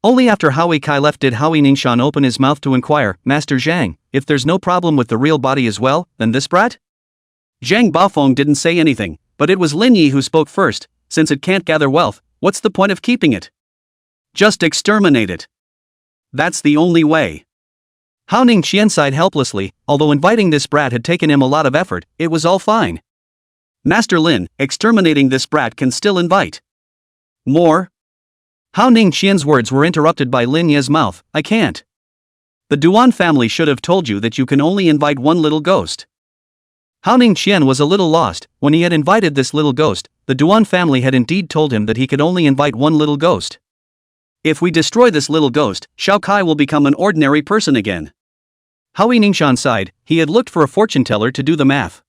Only after Haojie left did Haojie Ningxian open his mouth to inquire, Master Zhang, if there's no problem with the real body as well, then this brat? Zhang Bafeng didn't say anything, but it was Lin Yi who spoke first. Since it can't gather wealth, what's the point of keeping it? Just exterminate it. That's the only way. Hao Ningxian sighed helplessly. Although inviting this brat had taken him a lot of effort, it was all fine. Master Lin, exterminating this brat can still invite more. Hao Ningxian's words were interrupted by Lin Yi's mouth. I can't. The Duan family should have told you that you can only invite one little ghost. Hao Ningxian was a little lost. When he had invited this little ghost, the Duan family had indeed told him that he could only invite one little ghost. If we destroy this little ghost, Shao Kai will become an ordinary person again. Haojie Ningxian sighed. He had looked for a fortune teller to do the math.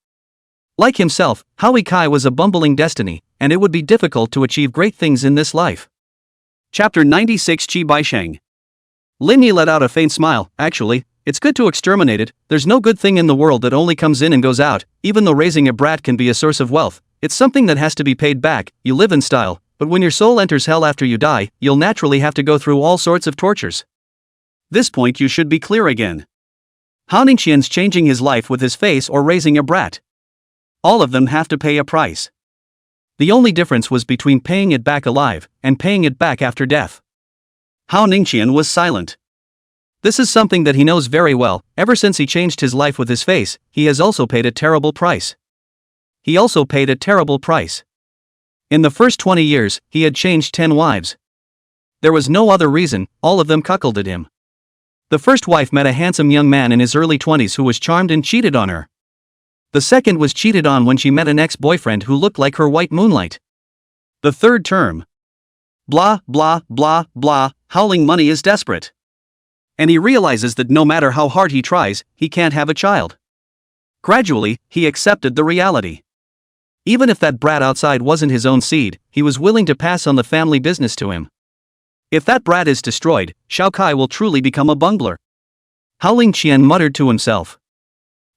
Like himself, Haojie was a bumbling destiny, and it would be difficult to achieve great things in this life. Chapter 96 Qi Baisheng. Lin Yi let out a faint smile. Actually, it's good to exterminate it. There's no good thing in the world that only comes in and goes out. Even though raising a brat can be a source of wealth, it's something that has to be paid back. You live in style, but when your soul enters hell after you die, you'll naturally have to go through all sorts of tortures. This point you should be clear again. Hao Ningxian's changing his life with his face or raising a brat. All of them have to pay a price. The only difference was between paying it back alive and paying it back after death. Hao Ningxian was silent. This is something that he knows very well. Ever since he changed his life with his face, he has also paid a terrible price. He also paid a terrible price. In the first 20 years, he had changed 10 wives. There was no other reason, all of them cuckolded him. The first wife met a handsome young man in his early 20s who was charmed and cheated on her. The second was cheated on when she met an ex-boyfriend who looked like her white moonlight. The third term. Blah, blah, blah, blah, howling money is desperate. And he realizes that no matter how hard he tries, he can't have a child. Gradually, he accepted the reality. Even if that brat outside wasn't his own seed, he was willing to pass on the family business to him. If that brat is destroyed, Shao Kai will truly become a bungler. Hao Ningxian muttered to himself.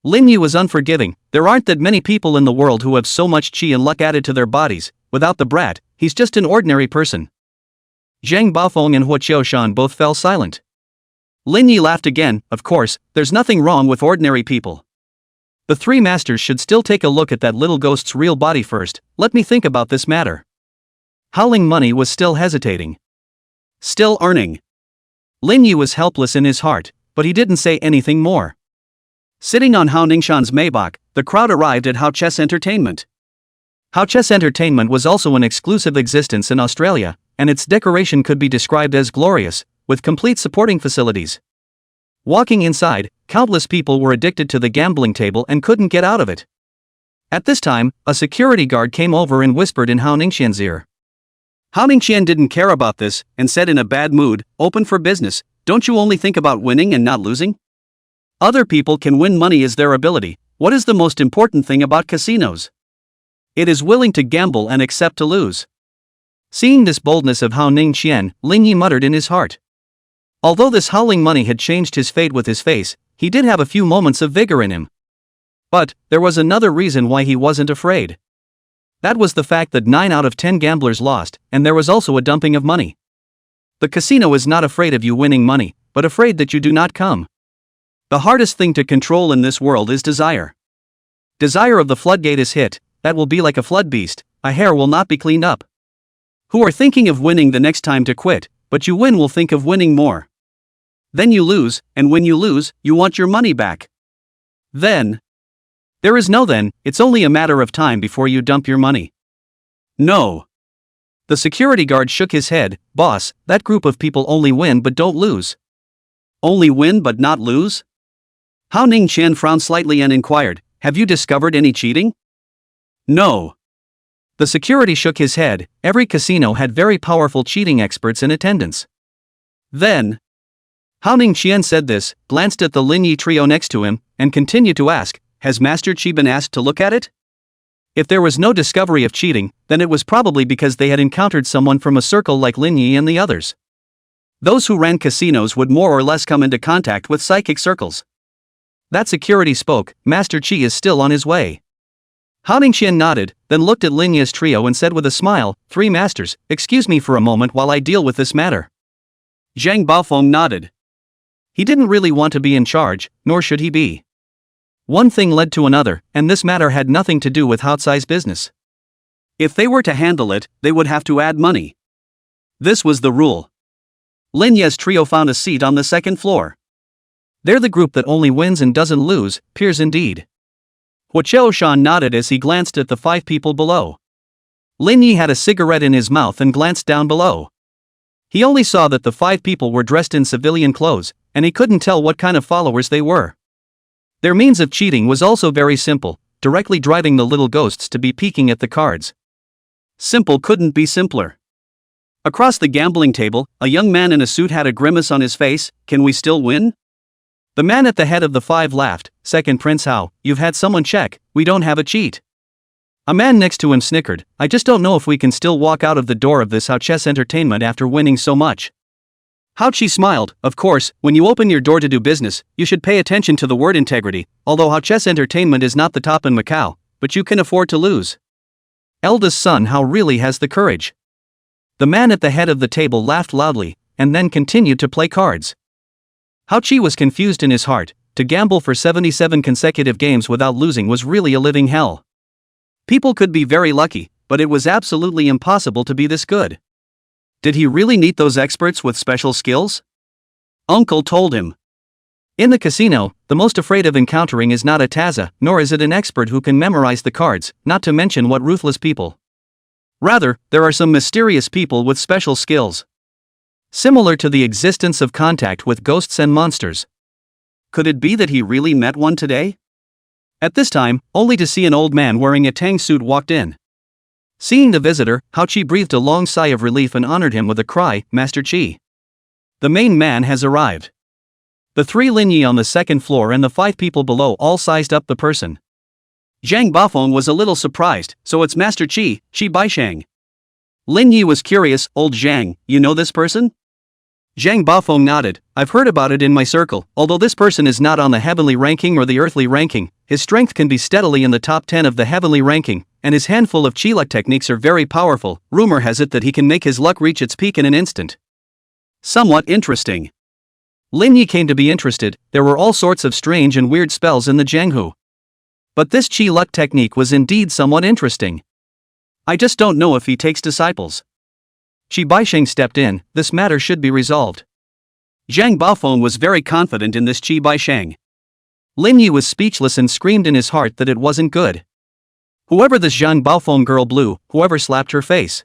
Lin Yi was unforgiving. There aren't that many people in the world who have so much qi and luck added to their bodies. Without the brat, he's just an ordinary person. Zhang Bafeng and He Haojie both fell silent. Lin Yi laughed again. Of course, there's nothing wrong with ordinary people. The three masters should still take a look at that little ghost's real body first. Let me think about this matter. Howling Money was still hesitating. Still earning. Lin Yi was helpless in his heart, but he didn't say anything more. Sitting on Hao Ningxian's Maybach, the crowd arrived at Hao Chess Entertainment. Hao Chess Entertainment was also an exclusive existence in Australia, and its decoration could be described as glorious, with complete supporting facilities. Walking inside, countless people were addicted to the gambling table and couldn't get out of it. At this time, a security guard came over and whispered in Hao Ningxian's ear. Hao Ningxian didn't care about this, and said in a bad mood, "Open for business, don't you only think about winning and not losing? Other people can win, money is their ability. What is the most important thing about casinos? It is willing to gamble and accept to lose." Seeing this boldness of Hao Ningxian, Lin Yi muttered in his heart. Although this howling money had changed his fate with his face, he did have a few moments of vigor in him. But there was another reason why he wasn't afraid. That was the fact that 9 out of 10 gamblers lost, and there was also a dumping of money. The casino is not afraid of you winning money, but afraid that you do not come. The hardest thing to control in this world is desire. Desire of the floodgate is hit, that will be like a flood beast, a hair will not be cleaned up. Who are thinking of winning the next time to quit, but you win will think of winning more. Then you lose, and when you lose, you want your money back. Then. There is no then, it's only a matter of time before you dump your money. No. The security guard shook his head. Boss, that group of people only win but don't lose. Only win but not lose? Hao Ningxian frowned slightly and inquired, have you discovered any cheating? No. The security shook his head. Every casino had very powerful cheating experts in attendance. Then. Hao Ningxian said this, glanced at the Lin Yi trio next to him, and continued to ask, has Master Qi been asked to look at it? If there was no discovery of cheating, then it was probably because they had encountered someone from a circle like Lin Yi and the others. Those who ran casinos would more or less come into contact with psychic circles. That security spoke, Master Qi is still on his way. Hao Ningxian nodded, then looked at Lin Yi's trio and said with a smile, 3 masters, excuse me for a moment while I deal with this matter. Zhang Baofeng nodded. He didn't really want to be in charge, nor should he be. One thing led to another, and this matter had nothing to do with Haojie's business. If they were to handle it, they would have to add money. This was the rule. Lin Ye's trio found a seat on the second floor. They're the group that only wins and doesn't lose, peers indeed. Huo Shan nodded as he glanced at the 5 people below. Lin Yi had a cigarette in his mouth and glanced down below. He only saw that the 5 people were dressed in civilian clothes, and he couldn't tell what kind of followers they were. Their means of cheating was also very simple, directly driving the little ghosts to be peeking at the cards. Simple couldn't be simpler. Across the gambling table, a young man in a suit had a grimace on his face. Can we still win? The man at the head of the 5 laughed. Second Prince Hao, you've had someone check, we don't have a cheat. A man next to him snickered. I just don't know if we can still walk out of the door of this Haojie entertainment after winning so much. Haojie smiled. Of course, when you open your door to do business, you should pay attention to the word integrity, although Haojie entertainment is not the top in Macau, but you can afford to lose. Eldest son Hao really has the courage. The man at the head of the table laughed loudly, and then continued to play cards. Haojie was confused in his heart. To gamble for 77 consecutive games without losing was really a living hell. People could be very lucky, but it was absolutely impossible to be this good. Did he really need those experts with special skills? Uncle told him. In the casino, the most afraid of encountering is not a Taza, nor is it an expert who can memorize the cards, not to mention what ruthless people. Rather, there are some mysterious people with special skills. Similar to the existence of contact with ghosts and monsters. Could it be that he really met one today? At this time, only to see an old man wearing a tang suit walked in. Seeing the visitor, Haojie breathed a long sigh of relief and honored him with a cry, Master Qi. The main man has arrived. The 3 Lin Yi on the second floor and the 5 people below all sized up the person. Zhang Baofeng was a little surprised. So it's Master Qi, Qi Baishang. Lin Yi was curious. Old Zhang, you know this person? Zhang Baofeng nodded. I've heard about it in my circle. Although this person is not on the heavenly ranking or the earthly ranking, his strength can be steadily in the top 10 of the heavenly ranking, and his handful of chi luck techniques are very powerful. Rumor has it that he can make his luck reach its peak in an instant. Somewhat interesting. Lin Yi came to be interested. There were all sorts of strange and weird spells in the Jianghu. But this chi luck technique was indeed somewhat interesting. I just don't know if he takes disciples. Qi Baisheng stepped in. This matter should be resolved. Zhang Baofeng was very confident in this Qi Baisheng. Lin Yi was speechless and screamed in his heart that it wasn't good. Whoever this Zhang Baofeng girl blew, whoever slapped her face.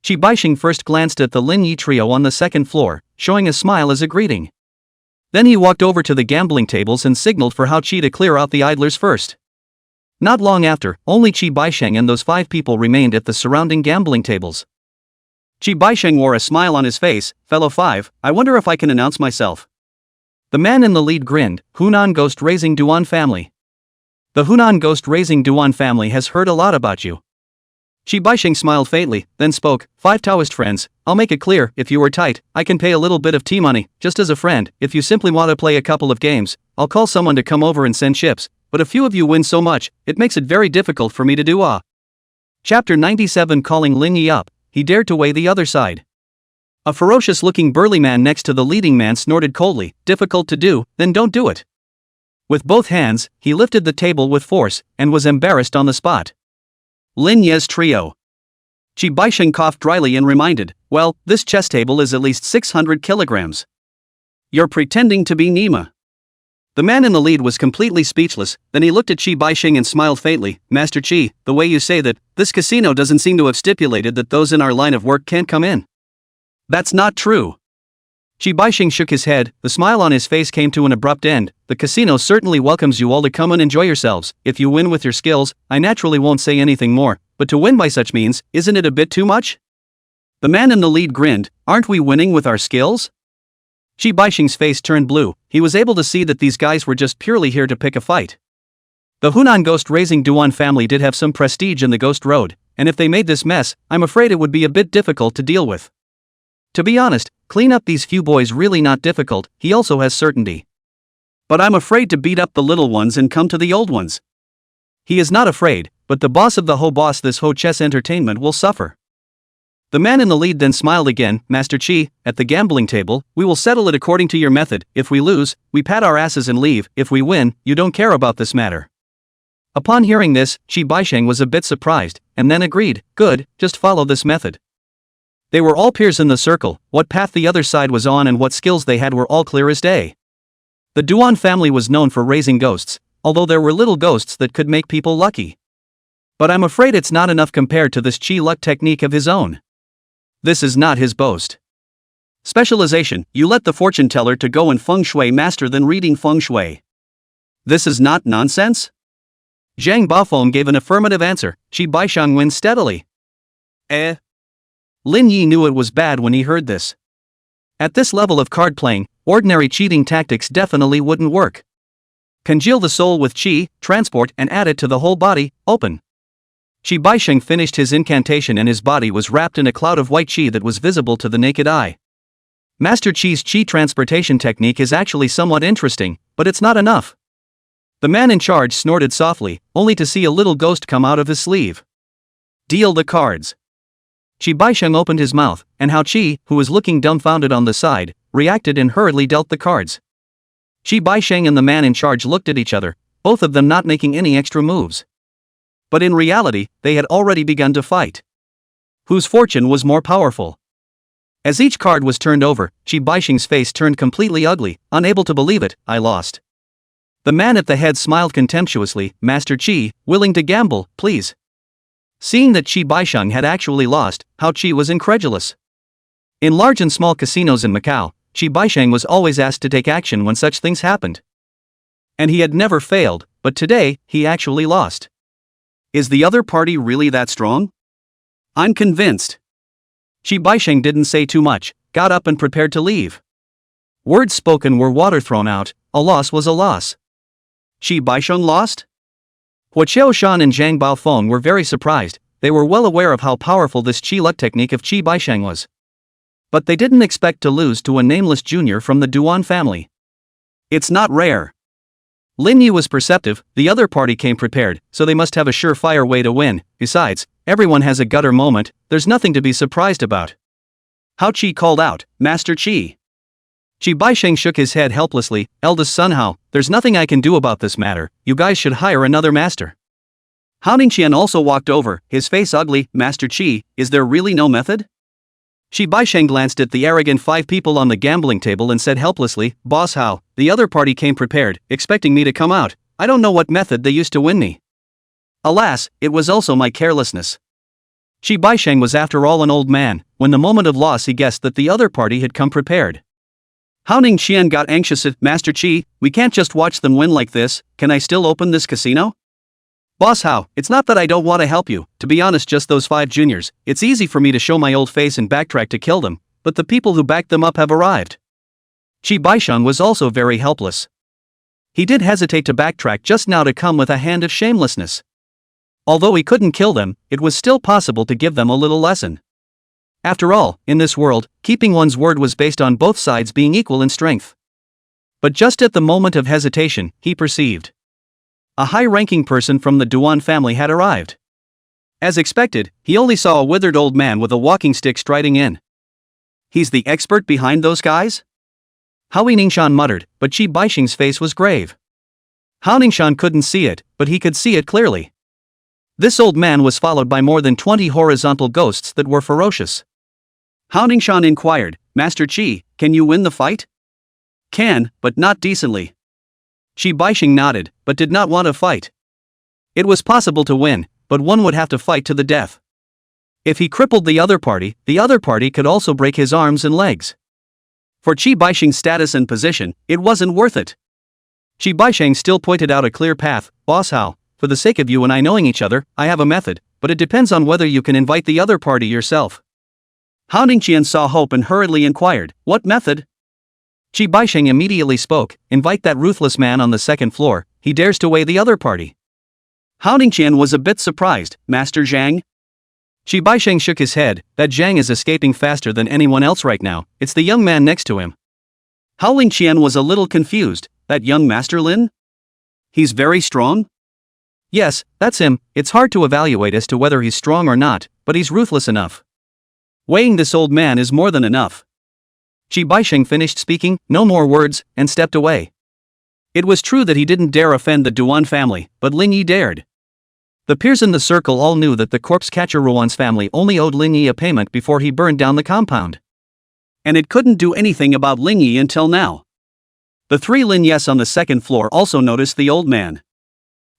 Qi Baisheng first glanced at the Lin Yi trio on the second floor, showing a smile as a greeting. Then he walked over to the gambling tables and signaled for Haojie to clear out the idlers first. Not long after, only Qi Baisheng and those 5 people remained at the surrounding gambling tables. Qi Baisheng wore a smile on his face. Fellow 5, I wonder if I can announce myself. The man in the lead grinned. Hunan Ghost Raising Duan family. The Hunan Ghost Raising Duan family has heard a lot about you. Qi Baisheng smiled faintly, then spoke. 5 Taoist friends, I'll make it clear, if you were tight, I can pay a little bit of tea money, just as a friend. If you simply want to play a couple of games, I'll call someone to come over and send ships, but a few of you win so much, it makes it very difficult for me to do. Chapter 97. Calling Lin Yi up, he dared to weigh the other side. A ferocious-looking burly man next to the leading man snorted coldly. Difficult to do, then don't do it. With both hands, he lifted the table with force, and was embarrassed on the spot. Lin Ye's trio. Qi Baisheng coughed dryly and reminded, well, this chess table is at least 600 kilograms. You're pretending to be Nima. The man in the lead was completely speechless, then he looked at Qi Baisheng and smiled faintly. Master Qi, the way you say that, this casino doesn't seem to have stipulated that those in our line of work can't come in. That's not true. Qi Baisheng shook his head. The smile on his face came to an abrupt end. The casino certainly welcomes you all to come and enjoy yourselves. If you win with your skills, I naturally won't say anything more, but to win by such means, isn't it a bit too much? The man in the lead grinned. Aren't we winning with our skills? Qi Baisheng's face turned blue. He was able to see that these guys were just purely here to pick a fight. The Hunan Ghost Raising Duan family did have some prestige in the Ghost Road, and if they made this mess, I'm afraid it would be a bit difficult to deal with. To be honest, clean up these few boys really not difficult. He also has certainty. But I'm afraid to beat up the little ones and come to the old ones. He is not afraid, but the boss of the whole boss this Ho Chess Entertainment will suffer. The man in the lead then smiled again. Master Chi, at the gambling table, we will settle it according to your method. If we lose, we pat our asses and leave. If we win, you don't care about this matter. Upon hearing this, Chi Baisheng was a bit surprised, and then agreed, good, just follow this method. They were all peers in the circle, what path the other side was on and what skills they had were all clear as day. The Duan family was known for raising ghosts, although there were little ghosts that could make people lucky. But I'm afraid it's not enough compared to this Chi luck technique of his own. This is not his boast. Specialization, you let the fortune teller to go in feng shui master than reading feng shui. This is not nonsense? Zhang Baofeng gave an affirmative answer. Chi Baisheng wins steadily. Lin Yi knew it was bad when he heard this. At this level of card playing, ordinary cheating tactics definitely wouldn't work. Congeal the soul with Qi, transport and add it to the whole body, open. Chi Baisheng finished his incantation and his body was wrapped in a cloud of white Qi that was visible to the naked eye. Master Qi's Qi transportation technique is actually somewhat interesting, but it's not enough. The man in charge snorted softly, only to see a little ghost come out of his sleeve. Deal the cards. Chi Baisheng opened his mouth, and Hao Qi, who was looking dumbfounded on the side, reacted and hurriedly dealt the cards. Chi Baisheng and the man in charge looked at each other, both of them not making any extra moves. But in reality, they had already begun to fight. Whose fortune was more powerful? As each card was turned over, Chi Baisheng's face turned completely ugly, unable to believe it. I lost. The man at the head smiled contemptuously. Master Chi, willing to gamble, please. Seeing that Chi Baisheng had actually lost, Hao Qi was incredulous. In large and small casinos in Macau, Chi Baisheng was always asked to take action when such things happened. And he had never failed, but today, he actually lost. Is the other party really that strong? I'm convinced. Chi Baisheng didn't say too much, got up and prepared to leave. Words spoken were water thrown out, a loss was a loss. Chi Baisheng lost? Hua Qiaoshan and Zhang Baofeng were very surprised. They were well aware of how powerful this Qi luck technique of Chi Baisheng was. But they didn't expect to lose to a nameless junior from the Duan family. It's not rare. Lin Yi was perceptive, the other party came prepared, so they must have a surefire way to win. Besides, everyone has a gutter moment, there's nothing to be surprised about. Hao Qi called out, Master Qi. Chi Baisheng shook his head helplessly. Eldest son Hao, there's nothing I can do about this matter, you guys should hire another master. Hao Ningqian also walked over, his face ugly. Master Qi, is there really no method? Chi Baisheng glanced at the arrogant 5 people on the gambling table and said helplessly, Boss Hao, the other party came prepared, expecting me to come out. I don't know what method they used to win me. Alas, it was also my carelessness. Chi Baisheng was after all an old man. When the moment of loss he guessed that the other party had come prepared. Hao Ningqian got anxious at Master Qi, we can't just watch them win like this, can I still open this casino? Boss Hao, it's not that I don't want to help you, to be honest just those 5 juniors, it's easy for me to show my old face and backtrack to kill them, but the people who backed them up have arrived. Chi Baisheng was also very helpless. He did hesitate to backtrack just now to come with a hand of shamelessness. Although he couldn't kill them, it was still possible to give them a little lesson. After all, in this world, keeping one's word was based on both sides being equal in strength. But just at the moment of hesitation, he perceived. A high-ranking person from the Duan family had arrived. As expected, he only saw a withered old man with a walking stick striding in. He's the expert behind those guys? Hao Ningqian muttered, but Chi Baisheng's face was grave. Hao Ningqian couldn't see it, but he could see it clearly. This old man was followed by more than 20 horizontal ghosts that were ferocious. Hao Ningqian inquired, Master Qi, can you win the fight? Can, but not decently. Chi Baisheng nodded, but did not want to fight. It was possible to win, but one would have to fight to the death. If he crippled the other party could also break his arms and legs. For Chi Baisheng's status and position, it wasn't worth it. Chi Baisheng still pointed out a clear path. Boss Hao, for the sake of you and I knowing each other, I have a method, but it depends on whether you can invite the other party yourself. Hao Ningqian saw hope and hurriedly inquired, what method? Chi Baisheng immediately spoke, invite that ruthless man on the 2nd floor, he dares to weigh the other party. Hao Ningqian was a bit surprised, Master Zhang? Chi Baisheng shook his head, that Zhang is escaping faster than anyone else right now, it's the young man next to him. Hao Ningqian was a little confused, that young Master Lin? He's very strong? Yes, that's him, it's hard to evaluate as to whether he's strong or not, but he's ruthless enough. Weighing this old man is more than enough. Ji Baisheng finished speaking, no more words, and stepped away. It was true that he didn't dare offend the Duan family, but Lin Yi dared. The peers in the circle all knew that the corpse catcher Ruan's family only owed Lin Yi a payment before he burned down the compound. And it couldn't do anything about Lin Yi until now. The three Lin Yes on the second floor also noticed the old man.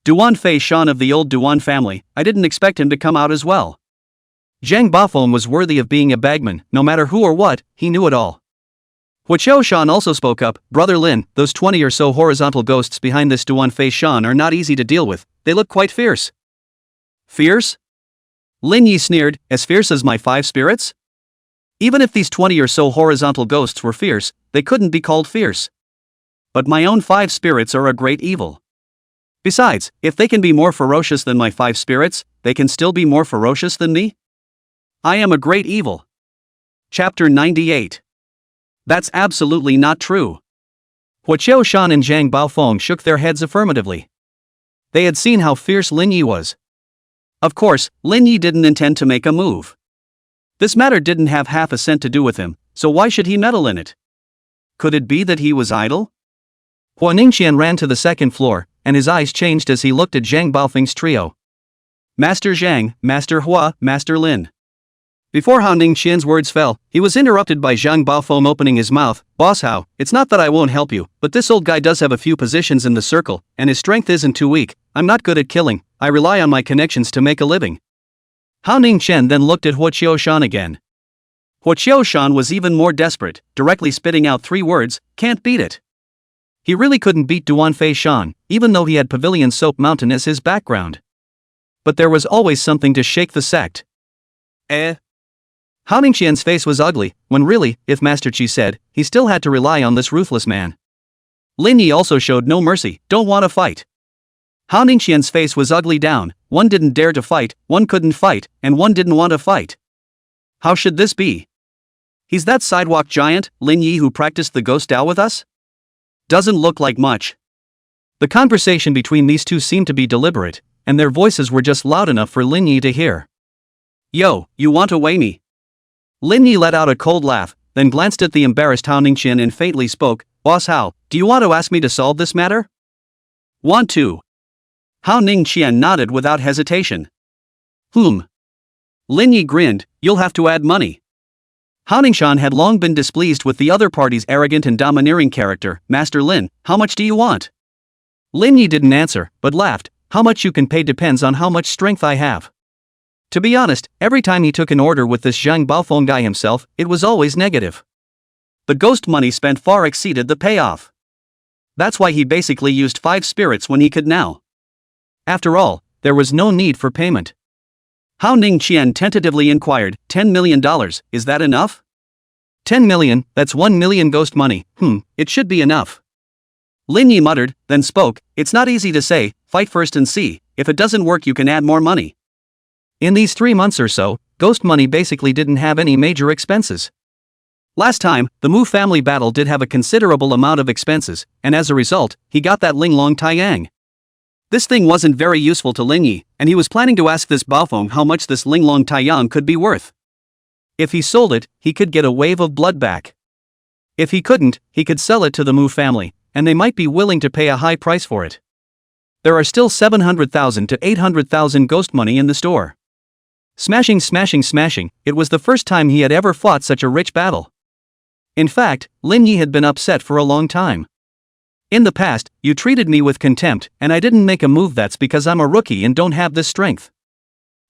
Duan Fei Shan of the old Duan family, I didn't expect him to come out as well. Zhang Bafeng was worthy of being a bagman, no matter who or what, he knew it all. Huo Shan also spoke up, Brother Lin, those 20 or so horizontal ghosts behind this Duan Fei Shan are not easy to deal with, they look quite fierce. Fierce? Lin Yi sneered, as fierce as my 5 spirits? Even if these 20 or so horizontal ghosts were fierce, they couldn't be called fierce. But my own 5 spirits are a great evil. Besides, if they can be more ferocious than my 5 spirits, they can still be more ferocious than me? I am a great evil. Chapter 98. That's absolutely not true. Huo Shan and Zhang Baofeng shook their heads affirmatively. They had seen how fierce Lin Yi was. Of course, Lin Yi didn't intend to make a move. This matter didn't have half a cent to do with him, so why should he meddle in it? Could it be that he was idle? Hua Ningxian ran to the second floor, and his eyes changed as he looked at Zhang Baofeng's trio. Master Zhang, Master Hua, Master Lin. Before Hua Ningxian's words fell, he was interrupted by Zhang Baofeng opening his mouth. Boss Hao, it's not that I won't help you, but this old guy does have a few positions in the circle, and his strength isn't too weak. I'm not good at killing, I rely on my connections to make a living. Hao Ningxian then looked at Huo Shan again. Huo Shan was even more desperate, directly spitting out 3 words, can't beat it. He really couldn't beat Duan Fei Shan, even though he had Pavilion Soap Mountain as his background. But there was always something to shake the sect. Hao Ningxian's face was ugly, when really, if Master Qi said, he still had to rely on this ruthless man. Lin Yi also showed no mercy, don't want to fight. Hao Ningxian's face was ugly down, one didn't dare to fight, one couldn't fight, and one didn't want to fight. How should this be? He's that sidewalk giant, Lin Yi, who practiced the ghost Dao with us? Doesn't look like much. The conversation between these two seemed to be deliberate, and their voices were just loud enough for Lin Yi to hear. Yo, you want to weigh me? Lin Yi let out a cold laugh, then glanced at the embarrassed Hao Ningxian and faintly spoke, Boss Hao, do you want to ask me to solve this matter? Want to? Hao Ningxian nodded without hesitation. Lin Yi grinned, you'll have to add money. Hao Ningxian had long been displeased with the other party's arrogant and domineering character. Master Lin, how much do you want? Lin Yi didn't answer, but laughed, how much you can pay depends on how much strength I have. To be honest, every time he took an order with this Zhang Baofeng guy himself, it was always negative. The ghost money spent far exceeded the payoff. That's why he basically used 5 spirits when he could now. After all, there was no need for payment. Hao Ningxian tentatively inquired, $10 million, is that enough? 10 million, that's 1 million ghost money, it should be enough. Lin Yi muttered, then spoke, it's not easy to say, fight first and see, if it doesn't work you can add more money. In these 3 months or so, ghost money basically didn't have any major expenses. Last time, the Mu family battle did have a considerable amount of expenses, and as a result, he got that Linglong Taiyang. This thing wasn't very useful to Lin Yi, and he was planning to ask this Baofeng how much this Linglong Taiyang could be worth. If he sold it, he could get a wave of blood back. If he couldn't, he could sell it to the Mu family, and they might be willing to pay a high price for it. There are still 700,000 to 800,000 ghost money in the store. Smashing, it was the first time he had ever fought such a rich battle. In fact, Lin Yi had been upset for a long time. In the past, you treated me with contempt, and I didn't make a move. That's because I'm a rookie and don't have this strength.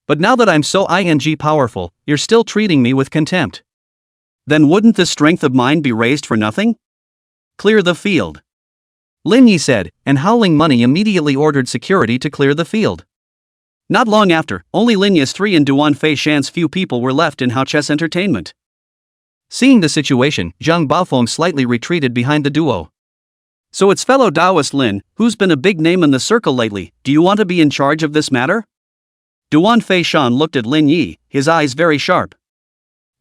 But now that I'm so powerful, you're still treating me with contempt. Then wouldn't this strength of mine be raised for nothing? Clear the field. Lin Yi said, and Howling Money immediately ordered security to clear the field. Not long after, only Lin Yi's 3 and Duan Fei Shan's few people were left in Haoches Entertainment. Seeing the situation, Zhang Baofeng slightly retreated behind the duo. So it's fellow Taoist Lin, who's been a big name in the circle lately, do you want to be in charge of this matter? Duan Fei Shan looked at Lin Yi, his eyes very sharp.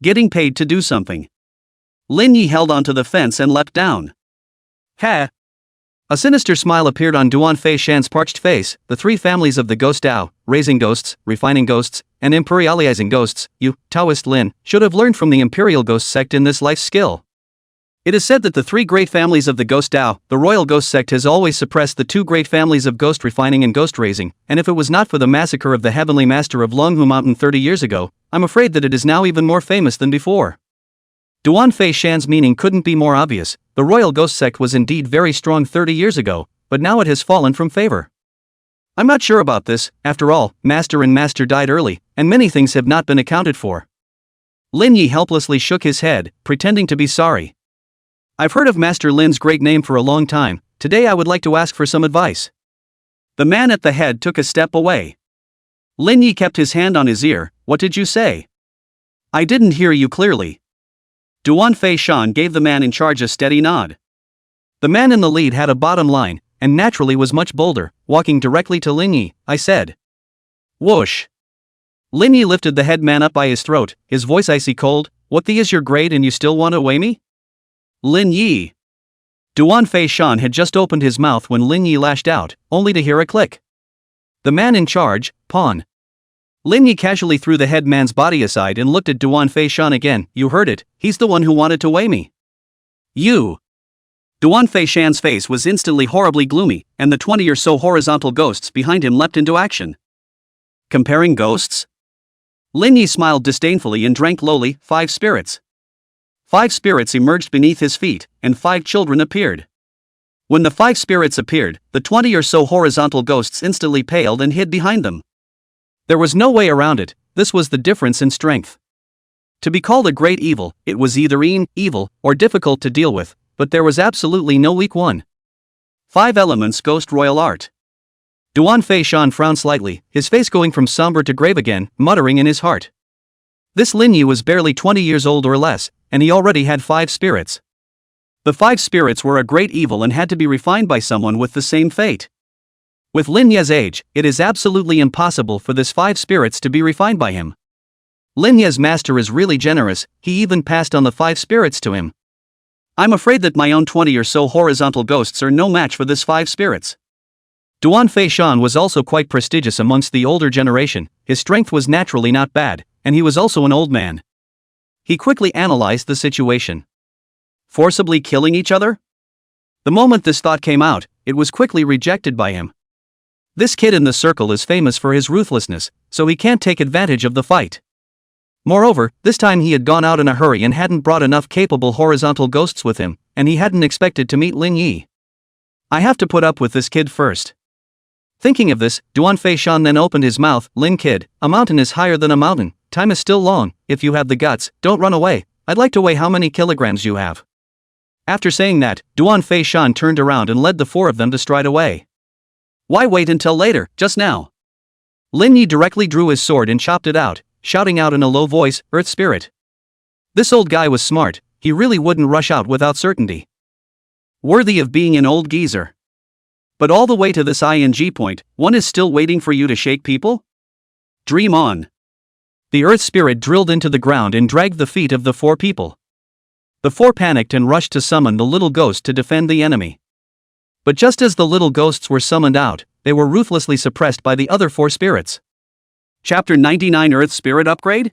Getting paid to do something. Lin Yi held onto the fence and leapt down. Ha! A sinister smile appeared on Duan Fei Shan's parched face. The 3 families of the Ghost Dao, raising ghosts, refining ghosts, and imperializing ghosts, you, Taoist Lin, should have learned from the imperial ghost sect in this life skill. It is said that the three great families of the ghost Tao, the royal ghost sect, has always suppressed the two great families of ghost refining and ghost raising, and if it was not for the massacre of the heavenly master of Longhu Mountain 30 years ago, I'm afraid that it is now even more famous than before. Duan Fei Shan's meaning couldn't be more obvious. The royal ghost sect was indeed very strong 30 years ago, but now it has fallen from favor. I'm not sure about this. After all, Master and Master died early, and many things have not been accounted for. Lin Yi helplessly shook his head, pretending to be sorry. I've heard of Master Lin's great name for a long time. Today I would like to ask for some advice. The man at the head took a step away. Lin Yi kept his hand on his ear. What did you say? I didn't hear you clearly. Duan Fei Shan gave the man in charge a steady nod. The man in the lead had a bottom line, and naturally was much bolder, walking directly to Lin Yi. I said. Whoosh. Lin Yi lifted the head man up by his throat, his voice icy cold. What the is your grade and you still want to weigh me? Lin Yi. Duan Fei Shan had just opened his mouth when Lin Yi lashed out, only to hear a click. The man in charge, pawn. Lin Yi casually threw the head man's body aside and looked at Duan Fei Shan again. You heard it, he's the one who wanted to weigh me. You. Duan Fei Shan's face was instantly horribly gloomy, and the 20 or so horizontal ghosts behind him leapt into action. Comparing ghosts? Lin Yi smiled disdainfully and drank lowly. 5 spirits. 5 spirits emerged beneath his feet, and 5 children appeared. When the 5 spirits appeared, the 20 or so horizontal ghosts instantly paled and hid behind them. There was no way around it. This was the difference in strength. To be called a great evil, it was either evil, or difficult to deal with, but there was absolutely no weak one. 5 elements ghost royal art. Duan Fei Shan frowned slightly, his face going from somber to grave again, muttering in his heart. This Lin Yi was barely 20 years old or less, and he already had 5 spirits. The 5 spirits were a great evil and had to be refined by someone with the same fate. With Lin Ye's age, it is absolutely impossible for this 5 spirits to be refined by him. Lin Ye's master is really generous, he even passed on the 5 spirits to him. I'm afraid that my own 20 or so horizontal ghosts are no match for this 5 spirits. Duan Fei Shan was also quite prestigious amongst the older generation, his strength was naturally not bad, and he was also an old man. He quickly analyzed the situation. Forcibly killing each other? The moment this thought came out, it was quickly rejected by him. This kid in the circle is famous for his ruthlessness, so he can't take advantage of the fight. Moreover, this time he had gone out in a hurry and hadn't brought enough capable horizontal ghosts with him, and he hadn't expected to meet Lin Yi. I have to put up with this kid first. Thinking of this, Duan Fei Shan then opened his mouth. Lin kid, a mountain is higher than a mountain, time is still long, if you have the guts, don't run away, I'd like to weigh how many kilograms you have. After saying that, Duan Fei Shan turned around and led the 4 of them to stride away. Why wait until later, just now? Lin Yi directly drew his sword and chopped it out, shouting out in a low voice, Earth Spirit. This old guy was smart, he really wouldn't rush out without certainty. Worthy of being an old geezer. But all the way to this ing point, one is still waiting for you to shake people? Dream on. The Earth Spirit drilled into the ground and dragged the feet of the 4 people. The 4 panicked and rushed to summon the little ghost to defend the enemy. But just as the little ghosts were summoned out, they were ruthlessly suppressed by the other 4 spirits. Chapter 99 Earth Spirit Upgrade?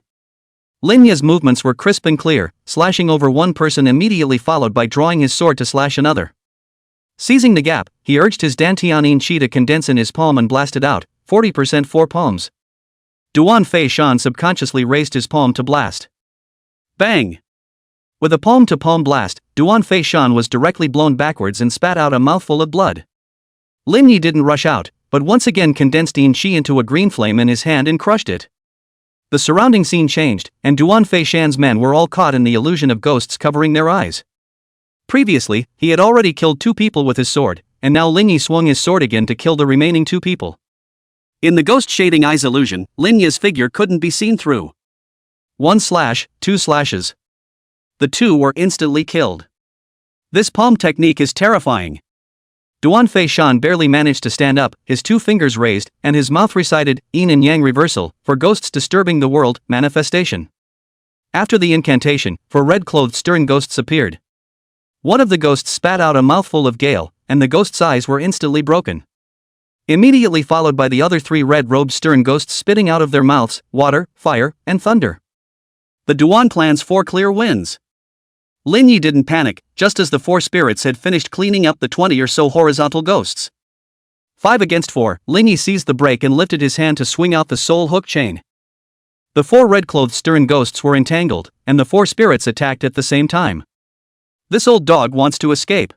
Lin Ye's movements were crisp and clear, slashing over one person immediately followed by drawing his sword to slash another. Seizing the gap, he urged his Dantianin chi to condense in his palm and blasted out, 40% 4 palms. Duan Fei Shan subconsciously raised his palm to blast. Bang! With a palm-to-palm blast, Duan Fei Shan was directly blown backwards and spat out a mouthful of blood. Lin Yi didn't rush out, but once again condensed yin chi into a green flame in his hand and crushed it. The surrounding scene changed, and Duan Fei Shan's men were all caught in the illusion of ghosts covering their eyes. Previously, he had already killed 2 people with his sword, and now Lin Yi swung his sword again to kill the remaining 2 people. In the ghost shading eyes illusion, Lin Yi's figure couldn't be seen through. 1 slash, 2 slashes. The 2 were instantly killed. This palm technique is terrifying. Duan Fei Shan barely managed to stand up, his 2 fingers raised, and his mouth recited, Yin and Yang reversal, for ghosts disturbing the world, manifestation. After the incantation, 4 red-clothed stern ghosts appeared. One of the ghosts spat out a mouthful of gale, and the ghost's eyes were instantly broken. immediately followed by the other 3 red-robed stern ghosts spitting out of their mouths water, fire, and thunder. The Duan clan's 4 clear wins. Lin Yi didn't panic, just as the 4 spirits had finished cleaning up the 20 or so horizontal ghosts. 5 against 4, Lin Yi seized the break and lifted his hand to swing out the soul hook chain. The 4 red-clothed stern ghosts were entangled, and the 4 spirits attacked at the same time. This old dog wants to escape.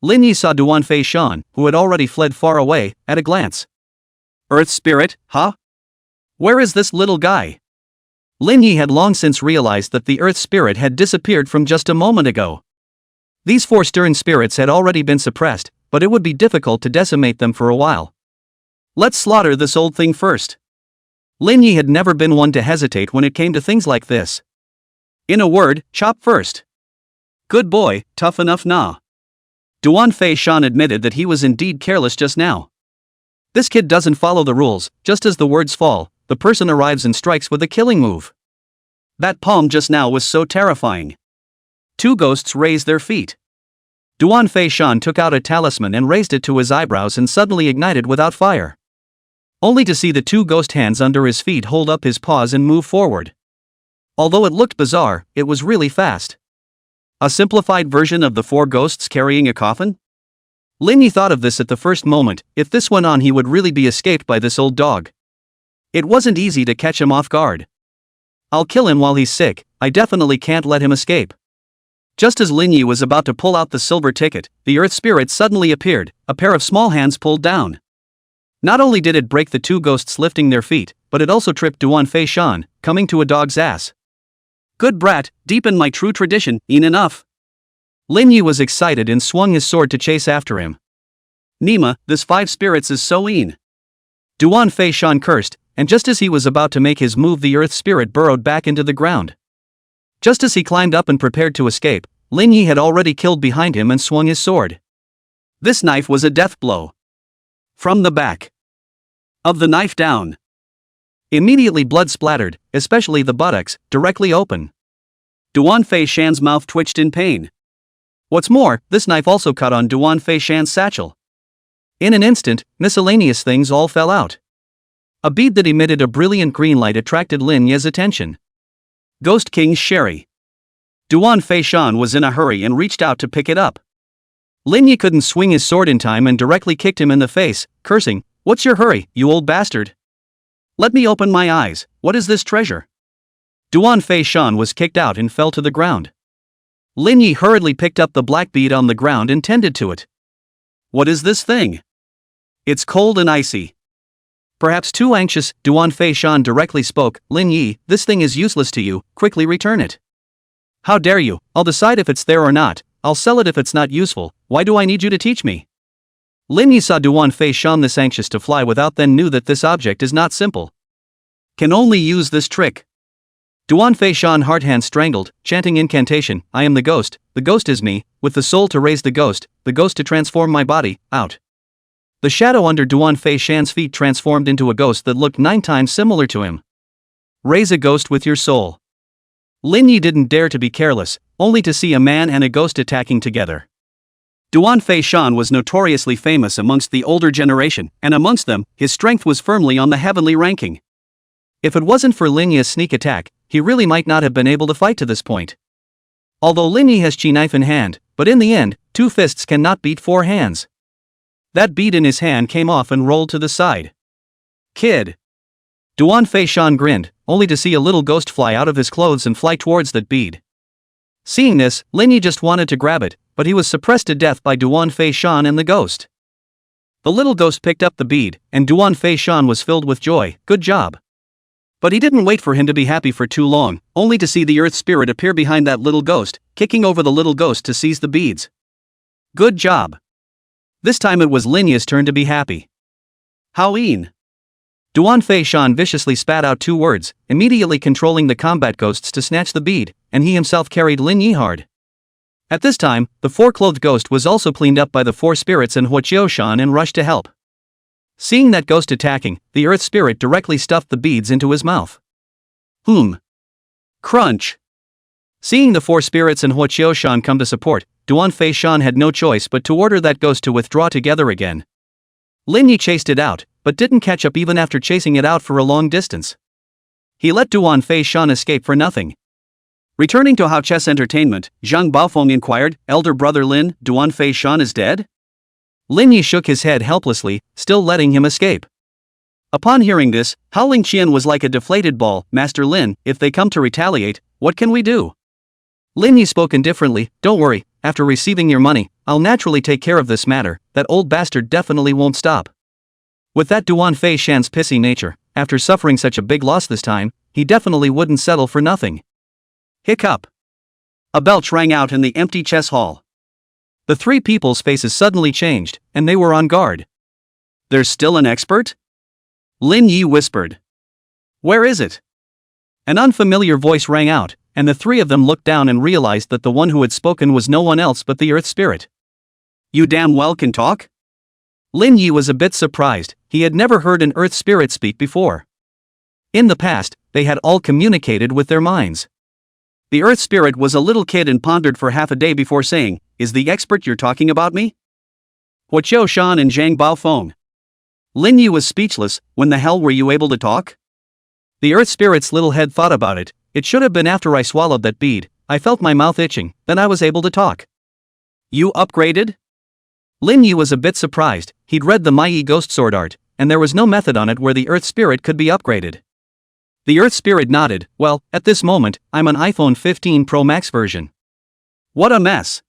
Lin Yi saw Duan Fei Shan, who had already fled far away, at a glance. Earth spirit, huh? Where is this little guy? Lin Yi had long since realized that the earth spirit had disappeared from just a moment ago. These 4 stern spirits had already been suppressed, but it would be difficult to decimate them for a while. Let's slaughter this old thing first. Lin Yi had never been one to hesitate when it came to things like this. In a word, chop first. Good boy, tough enough nah. Duan Fei Shan admitted that he was indeed careless just now. This kid doesn't follow the rules, just as the words fall, the person arrives and strikes with a killing move. That palm just now was so terrifying. 2 ghosts raised their feet. Duan Fei Shan took out a talisman and raised it to his eyebrows and suddenly ignited without fire. Only to see the 2 ghost hands under his feet hold up his paws and move forward. Although it looked bizarre, it was really fast. A simplified version of the 4 ghosts carrying a coffin? Lin Yi thought of this at the first moment. If this went on, he would really be escaped by this old dog. It wasn't easy to catch him off guard. I'll kill him while he's sick, I definitely can't let him escape. Just as Lin Yi was about to pull out the silver ticket, the earth spirit suddenly appeared, a pair of small hands pulled down. Not only did it break the 2 ghosts lifting their feet, but it also tripped Duan Fei Shan, coming to a dog's ass. Good brat, deep in my true tradition, enough. Lin Yi was excited and swung his sword to chase after him. Nima, this 5 spirits is so Duan Fei Shan cursed, and just as he was about to make his move, the earth spirit burrowed back into the ground. Just as he climbed up and prepared to escape, Lin Yi had already killed behind him and swung his sword. This knife was a death blow. From the back of the knife down. Immediately blood splattered, especially the buttocks, directly open. Duan Fei Shan's mouth twitched in pain. What's more, this knife also cut on Duan Fei Shan's satchel. In an instant, miscellaneous things all fell out. A bead that emitted a brilliant green light attracted Lin Yi's attention. Ghost King's Sherry. Duan Fei Shan was in a hurry and reached out to pick it up. Lin Yi couldn't swing his sword in time and directly kicked him in the face, cursing, "What's your hurry, you old bastard? Let me open my eyes, what is this treasure?" Duan Fei Shan was kicked out and fell to the ground. Lin Yi hurriedly picked up the black bead on the ground and tended to it. What is this thing? It's cold and icy. Perhaps too anxious, Duan Fei Shan directly spoke, "Lin Yi, this thing is useless to you, quickly return it." "How dare you, I'll decide if it's there or not, I'll sell it if it's not useful, why do I need you to teach me?" Lin Yi saw Duan Fei Shan this anxious to fly without, then knew that this object is not simple. Can only use this trick. Duan Fei Shan heart hand strangled, chanting incantation, "I am the ghost is me, with the soul to raise the ghost to transform my body, out." The shadow under Duan Fei Shan's feet transformed into a ghost that looked 9 times similar to him. Raise a ghost with your soul. Lin Yi didn't dare to be careless, only to see a man and a ghost attacking together. Duan Fei Shan was notoriously famous amongst the older generation, and amongst them, his strength was firmly on the heavenly ranking. If it wasn't for Lin Yi's sneak attack, he really might not have been able to fight to this point. Although Lin Yi has chi knife in hand, but in the end, 2 fists cannot beat 4 hands. That bead in his hand came off and rolled to the side. Kid. Duan Fei Shan grinned, only to see a little ghost fly out of his clothes and fly towards that bead. Seeing this, Lin Yi just wanted to grab it, but he was suppressed to death by Duan Fei Shan and the ghost. The little ghost picked up the bead, and Duan Fei Shan was filled with joy, good job. But he didn't wait for him to be happy for too long, only to see the earth spirit appear behind that little ghost, kicking over the little ghost to seize the beads. Good job. This time it was Lin Yi's turn to be happy. Haojie. Duan Fei Shan viciously spat out 2 words, immediately controlling the combat ghosts to snatch the bead, and he himself carried Lin Yi hard. At this time, the 4-clothed ghost was also cleaned up by the 4 spirits and Huoqiu Shan and rushed to help. Seeing that ghost attacking, the earth spirit directly stuffed the beads into his mouth. Crunch. Seeing the 4 spirits and Huoqiu Shan come to support, Duan Fei Shan had no choice but to order that ghost to withdraw together again. Lin Yi chased it out, but didn't catch up even after chasing it out for a long distance. He let Duan Fei Shan escape for nothing. Returning to Hao Chess Entertainment, Zhang Baofeng inquired, "Elder brother Lin, Duan Fei Shan is dead?" Lin Yi shook his head helplessly, still letting him escape. Upon hearing this, Hao Lingqian was like a deflated ball. "Master Lin, if they come to retaliate, what can we do?" Lin Yi spoke indifferently, "Don't worry, after receiving your money, I'll naturally take care of this matter. That old bastard definitely won't stop." With that Duan Fei Shan's pissy nature, after suffering such a big loss this time, he definitely wouldn't settle for nothing. Hiccup. A belch rang out in the empty chess hall. The three people's faces suddenly changed, and they were on guard. "There's still an expert?" Lin Yi whispered. "Where is it?" An unfamiliar voice rang out, and the three of them looked down and realized that the one who had spoken was no one else but the Earth Spirit. "You damn well can talk?" Lin Yi was a bit surprised. He had never heard an Earth Spirit speak before. In the past, they had all communicated with their minds. The Earth Spirit was a little kid and pondered for half a day before saying, "Is the expert you're talking about me?" Huoqiu Shan and Zhang Baofeng. Lin Yi was speechless. "When the hell were you able to talk?" The Earth Spirit's little head thought about it. "It should have been after I swallowed that bead. I felt my mouth itching, then I was able to talk." "You upgraded?" Lin Yi was a bit surprised. He'd read the Mai Ghost Sword art, and there was no method on it where the Earth Spirit could be upgraded. The Earth Spirit nodded. "Well, at this moment, I'm an iPhone 15 Pro Max version." "What a mess."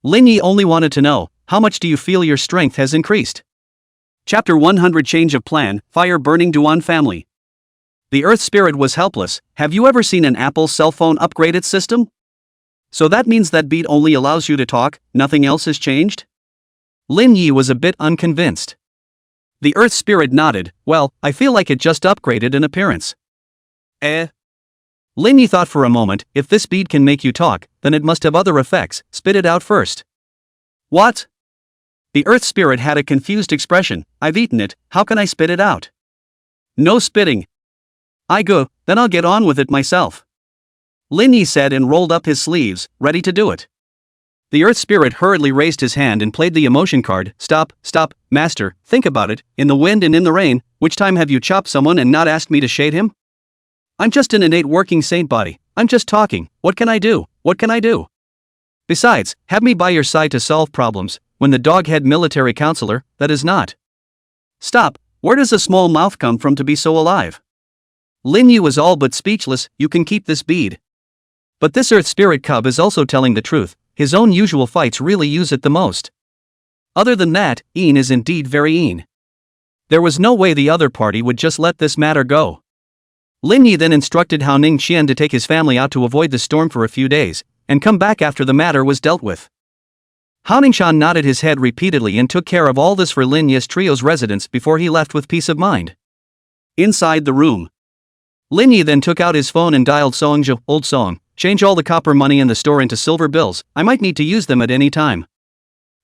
Lin Yi only wanted to know, "How much do you feel your strength has increased?" Chapter 100 Change of Plan, Fire Burning Duan Family. The Earth Spirit was helpless. "Have you ever seen an Apple cell phone upgraded system? So that means that beat only allows you to talk, nothing else has changed?" Lin Yi was a bit unconvinced. The Earth Spirit nodded. "Well, I feel like it just upgraded in appearance." Lin Yi thought for a moment, "If this bead can make you talk, then it must have other effects. Spit it out first." "What?" The Earth Spirit had a confused expression. "I've eaten it, how can I spit it out?" "No spitting." "I go, then I'll get on with it myself," Lin Yi said and rolled up his sleeves, ready to do it. The Earth Spirit hurriedly raised his hand and played the emotion card. Stop, master, think about it, in the wind and in the rain, which time have you chopped someone and not asked me to shade him? I'm just an innate working saint body, I'm just talking, what can I do? Besides, have me by your side to solve problems, when the dog-head military counselor, that is not. Stop, where does a small mouth come from to be so alive? Lin Yi was all but speechless. "You can keep this bead." But this Earth Spirit cub is also telling the truth, his own usual fights really use it the most. Other than that, Een is indeed very Een. There was no way the other party would just let this matter go. Lin Yi then instructed Hao Ningqian to take his family out to avoid the storm for a few days, and come back after the matter was dealt with. Hao Ningqian nodded his head repeatedly and took care of all this for Lin Yi's trio's residence before he left with peace of mind. Inside the room, Lin Yi then took out his phone and dialed Songzhou. "Old Song, change all the copper money in the store into silver bills, I might need to use them at any time."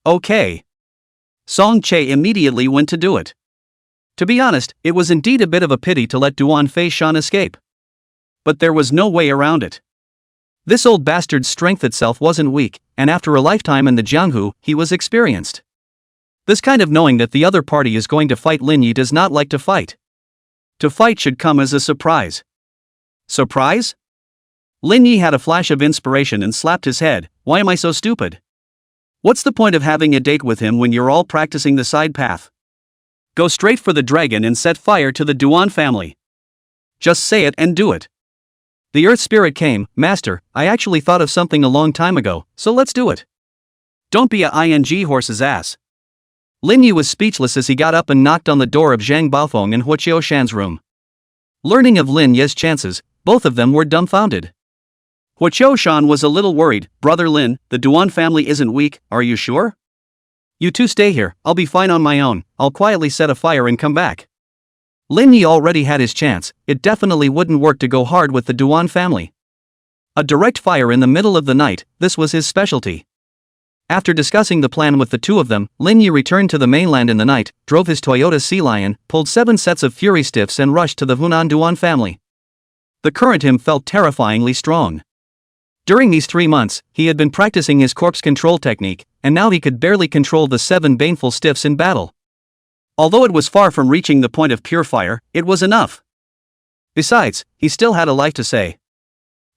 "Okay." Song Che immediately went to do it. To be honest, it was indeed a bit of a pity to let Duan Fei Shan escape. But there was no way around it. This old bastard's strength itself wasn't weak, and after a lifetime in the Jianghu, he was experienced. This kind of knowing that the other party is going to fight Lin Yi does not like to fight. To fight should come as a surprise. Surprise? Lin Yi had a flash of inspiration and slapped his head. "Why am I so stupid? What's the point of having a date with him when you're all practicing the side path? Go straight for the dragon and set fire to the Duan family. Just say it and do it." The Earth Spirit came. "Master, I actually thought of something a long time ago, so let's do it." "Don't be a ing horse's ass." Lin Yi was speechless as he got up and knocked on the door of Zhang Baofeng and Huoqiu Shan's room. Learning of Lin Yi's chances, both of them were dumbfounded. Huoqiu Shan was a little worried. "Brother Lin, the Duan family isn't weak, are you sure?" "You two stay here, I'll be fine on my own, I'll quietly set a fire and come back." Lin Yi already had his chance. It definitely wouldn't work to go hard with the Duan family. A direct fire in the middle of the night, this was his specialty. After discussing the plan with the two of them, Lin Yi returned to the mainland in the night, drove his Toyota Sea Lion, pulled 7 sets of Fury Stiffs and rushed to the Hunan Duan family. The current him felt terrifyingly strong. During these 3 months, he had been practicing his corpse control technique, and now he could barely control the 7 baneful stiffs in battle. Although it was far from reaching the point of pure fire, it was enough. Besides, he still had a life to say.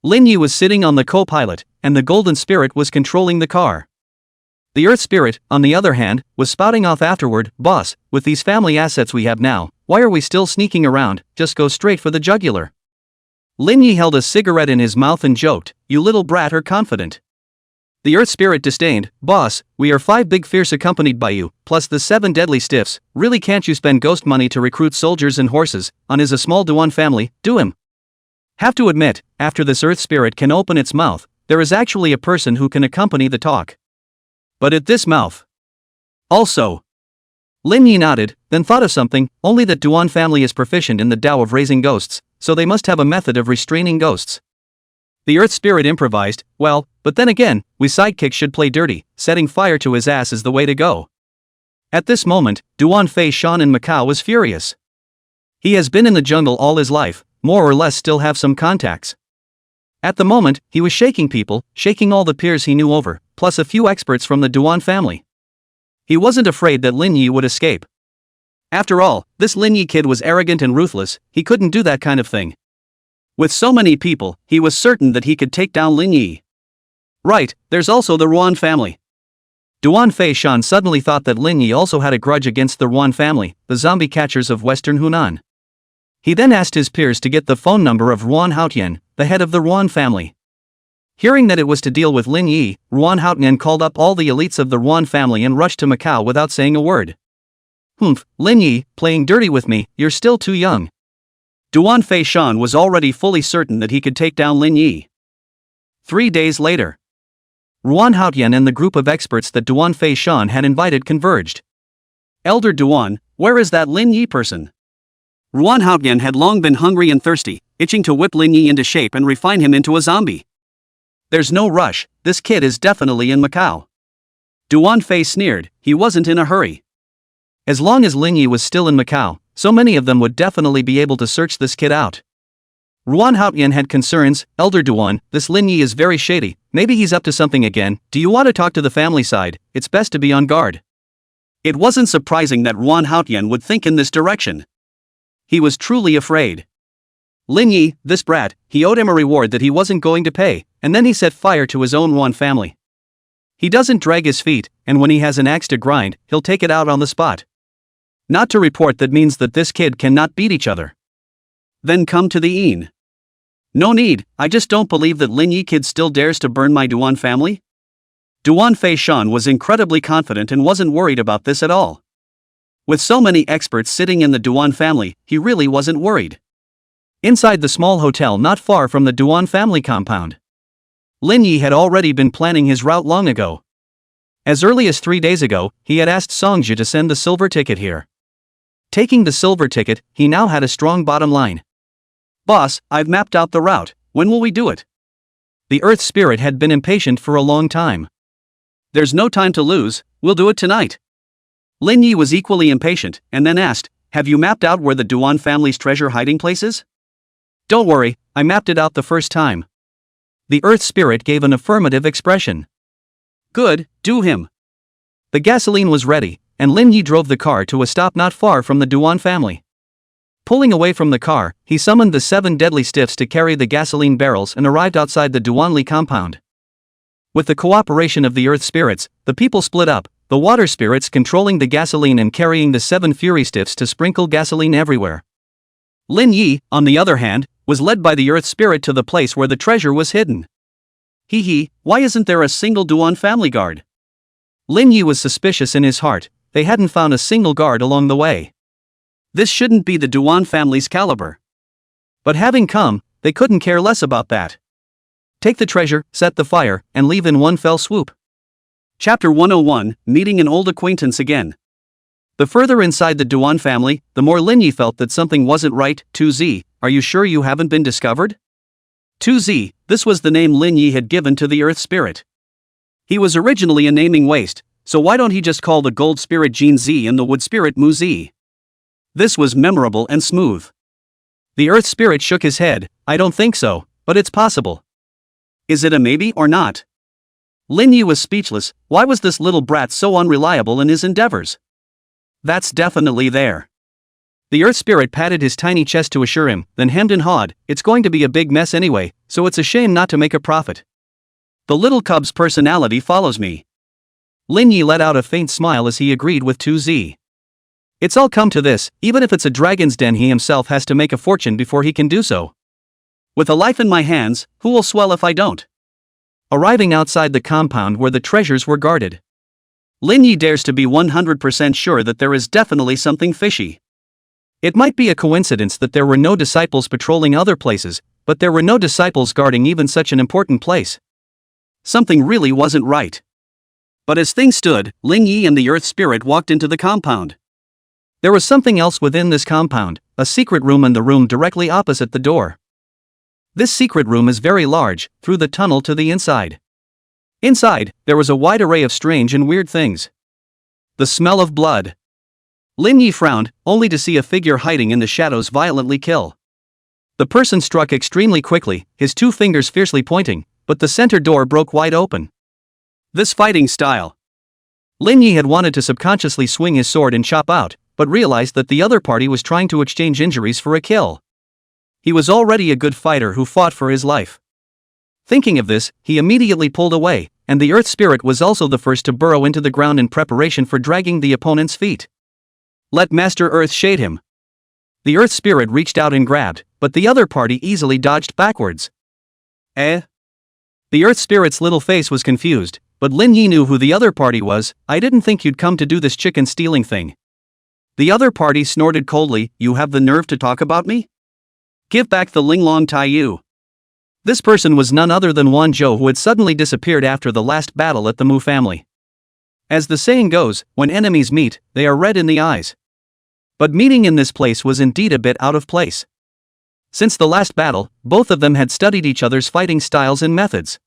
Lin Yi was sitting on the co-pilot, and the golden spirit was controlling the car. The earth spirit, on the other hand, was spouting off afterward, "Boss, with these family assets we have now, why are we still sneaking around, just go straight for the jugular." Lin Yi held a cigarette in his mouth and joked, "You little brat are confident." The earth spirit disdained, "Boss, we are 5 big fierce accompanied by you, plus the 7 deadly stiffs, really can't you spend ghost money to recruit soldiers and horses, on is a small Duan family, do him." Have to admit, after this earth spirit can open its mouth, there is actually a person who can accompany the talk. But at this mouth. Also. Lin Yi nodded, then thought of something, only that Duan family is proficient in the Tao of raising ghosts, so they must have a method of restraining ghosts. The earth spirit improvised, "Well, but then again, we sidekicks should play dirty, setting fire to his ass is the way to go." At this moment, Duan Fei Shan in Macau was furious. He has been in the jungle all his life, more or less still have some contacts. At the moment, he was shaking people, shaking all the peers he knew over, plus a few experts from the Duan family. He wasn't afraid that Lin Yi would escape. After all, this Lin Yi kid was arrogant and ruthless, he couldn't do that kind of thing. With so many people, he was certain that he could take down Lin Yi. Right, there's also the Ruan family. Duan Fei Shan suddenly thought that Lin Yi also had a grudge against the Ruan family, the zombie catchers of western Hunan. He then asked his peers to get the phone number of He Haojie, the head of the Ruan family. Hearing that it was to deal with Lin Yi, He Haojie called up all the elites of the Ruan family and rushed to Macau without saying a word. "Humph, Lin Yi, playing dirty with me, you're still too young." Duan Fei Shan was already fully certain that he could take down Lin Yi. 3 days later. He Haojie and the group of experts that Duan Fei Shan had invited converged. "Elder Duan, where is that Lin Yi person?" He Haojie had long been hungry and thirsty, itching to whip Lin Yi into shape and refine him into a zombie. "There's no rush, this kid is definitely in Macau." Duan Fei sneered, he wasn't in a hurry. As long as Lin Yi was still in Macau, so many of them would definitely be able to search this kid out. He Haojie had concerns, "Elder Duan, this Lin Yi is very shady, maybe he's up to something again, do you want to talk to the family side, it's best to be on guard." It wasn't surprising that He Haojie would think in this direction. He was truly afraid. Lin Yi, this brat, he owed him a reward that he wasn't going to pay, and then he set fire to his own Ruan family. He doesn't drag his feet, and when he has an axe to grind, he'll take it out on the spot. Not to report that means that this kid cannot beat each other. Then come to the Een. No need, I just don't believe that Lin Yi kid still dares to burn my Duan family. Duan Fei Shan was incredibly confident and wasn't worried about this at all. With so many experts sitting in the Duan family, he really wasn't worried. Inside the small hotel not far from the Duan family compound, Lin Yi had already been planning his route long ago. As early as 3 days ago, he had asked Songji to send the silver ticket here. Taking the silver ticket, he now had a strong bottom line. "Boss, I've mapped out the route, when will we do it?" The earth spirit had been impatient for a long time. "There's no time to lose, we'll do it tonight." Lin Yi was equally impatient, and then asked, "Have you mapped out where the Duan family's treasure hiding place is?" "Don't worry, I mapped it out the first time." The earth spirit gave an affirmative expression. "Good, do him." The gasoline was ready, and Lin Yi drove the car to a stop not far from the Duan family. Pulling away from the car, he summoned the 7 deadly stiffs to carry the gasoline barrels and arrived outside the Duanli compound. With the cooperation of the earth spirits, the people split up, the water spirits controlling the gasoline and carrying the 7 fury stiffs to sprinkle gasoline everywhere. Lin Yi, on the other hand, was led by the earth spirit to the place where the treasure was hidden. He, why isn't there a single Duan family guard?" Lin Yi was suspicious in his heart, they hadn't found a single guard along the way. This shouldn't be the Duan family's caliber. But having come, they couldn't care less about that. Take the treasure, set the fire, and leave in one fell swoop. Chapter 101, Meeting an Old Acquaintance Again. The further inside the Duan family, the more Lin Yi felt that something wasn't right. 2Z, are you sure you haven't been discovered? 2Z, this was the name Lin Yi had given to the earth spirit. He was originally a naming waste, so why don't he just call the gold spirit Jin Z and the wood spirit Mu Z? This was memorable and smooth. The earth spirit shook his head, "I don't think so, but it's possible." Is it a maybe or not? Lin Yi was speechless, why was this little brat so unreliable in his endeavors? That's definitely there. The Earth Spirit patted his tiny chest to assure him, then hemmed and hawed, it's going to be a big mess anyway, so it's a shame not to make a profit. The little cub's personality follows me. Lin Yi let out a faint smile as he agreed with 2Z. It's all come to this, even if it's a dragon's den, he himself has to make a fortune before he can do so. With a life in my hands, who will swell if I don't? Arriving outside the compound where the treasures were guarded, Lin Yi dares to be 100% sure that there is definitely something fishy. It might be a coincidence that there were no disciples patrolling other places, but there were no disciples guarding even such an important place. Something really wasn't right. But as things stood, Lin Yi and the Earth Spirit walked into the compound. There was something else within this compound, a secret room, and the room directly opposite the door. This secret room is very large, through the tunnel to the inside. Inside, there was a wide array of strange and weird things. The smell of blood. Lin Yi frowned, only to see a figure hiding in the shadows violently kill. The person struck extremely quickly, his 2 fingers fiercely pointing, but the center door broke wide open. This fighting style. Lin Yi had wanted to subconsciously swing his sword and chop out, but realized that the other party was trying to exchange injuries for a kill. He was already a good fighter who fought for his life. Thinking of this, he immediately pulled away, and the Earth Spirit was also the first to burrow into the ground in preparation for dragging the opponent's feet. Let Master Earth shade him. The Earth Spirit reached out and grabbed, but the other party easily dodged backwards. Eh? The Earth Spirit's little face was confused, but Lin Yi knew who the other party was. I didn't think you'd come to do this chicken stealing thing. The other party snorted coldly, you have the nerve to talk about me? Give back the Linglong Tai Yu. This person was none other than Wan Zhou, who had suddenly disappeared after the last battle at the Mu family. As the saying goes, when enemies meet, they are red in the eyes. But meeting in this place was indeed a bit out of place. Since the last battle, both of them had studied each other's fighting styles and methods.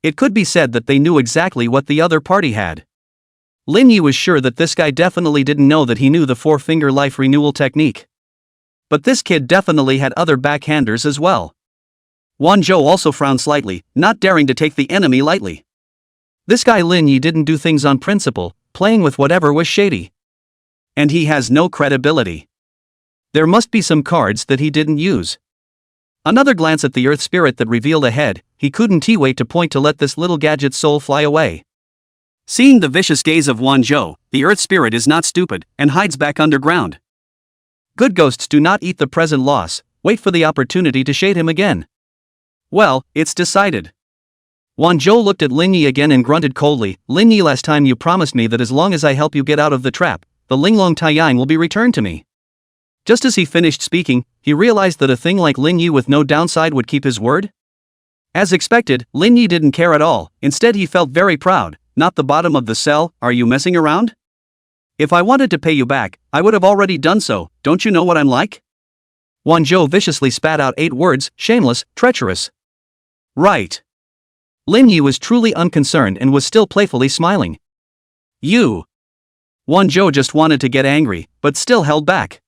It could be said that they knew exactly what the other party had. Lin Yi was sure that this guy definitely didn't know that he knew the 4-finger life renewal technique. But this kid definitely had other backhanders as well. Wan Zhou also frowned slightly, not daring to take the enemy lightly. This guy Lin Yi didn't do things on principle, playing with whatever was shady. And he has no credibility. There must be some cards that he didn't use. Another glance at the Earth Spirit that revealed a head, he couldn't wait to point to let this little gadget's soul fly away. Seeing the vicious gaze of Wan Zhou, the Earth Spirit is not stupid, and hides back underground. Good ghosts do not eat the present loss, wait for the opportunity to shade him again. Well, it's decided. Wan Zhou looked at Lin Yi again and grunted coldly, Lin Yi, last time you promised me that as long as I help you get out of the trap, the Linglong Taiyang will be returned to me. Just as he finished speaking, he realized that a thing like Lin Yi with no downside would keep his word. As expected, Lin Yi didn't care at all, instead he felt very proud. Not the bottom of the cell, are you messing around? If I wanted to pay you back, I would have already done so, don't you know what I'm like? Wan Zhou viciously spat out 8 words, shameless, treacherous. Right. Lin Yi was truly unconcerned and was still playfully smiling. You. Wan Zhou just wanted to get angry, but still held back.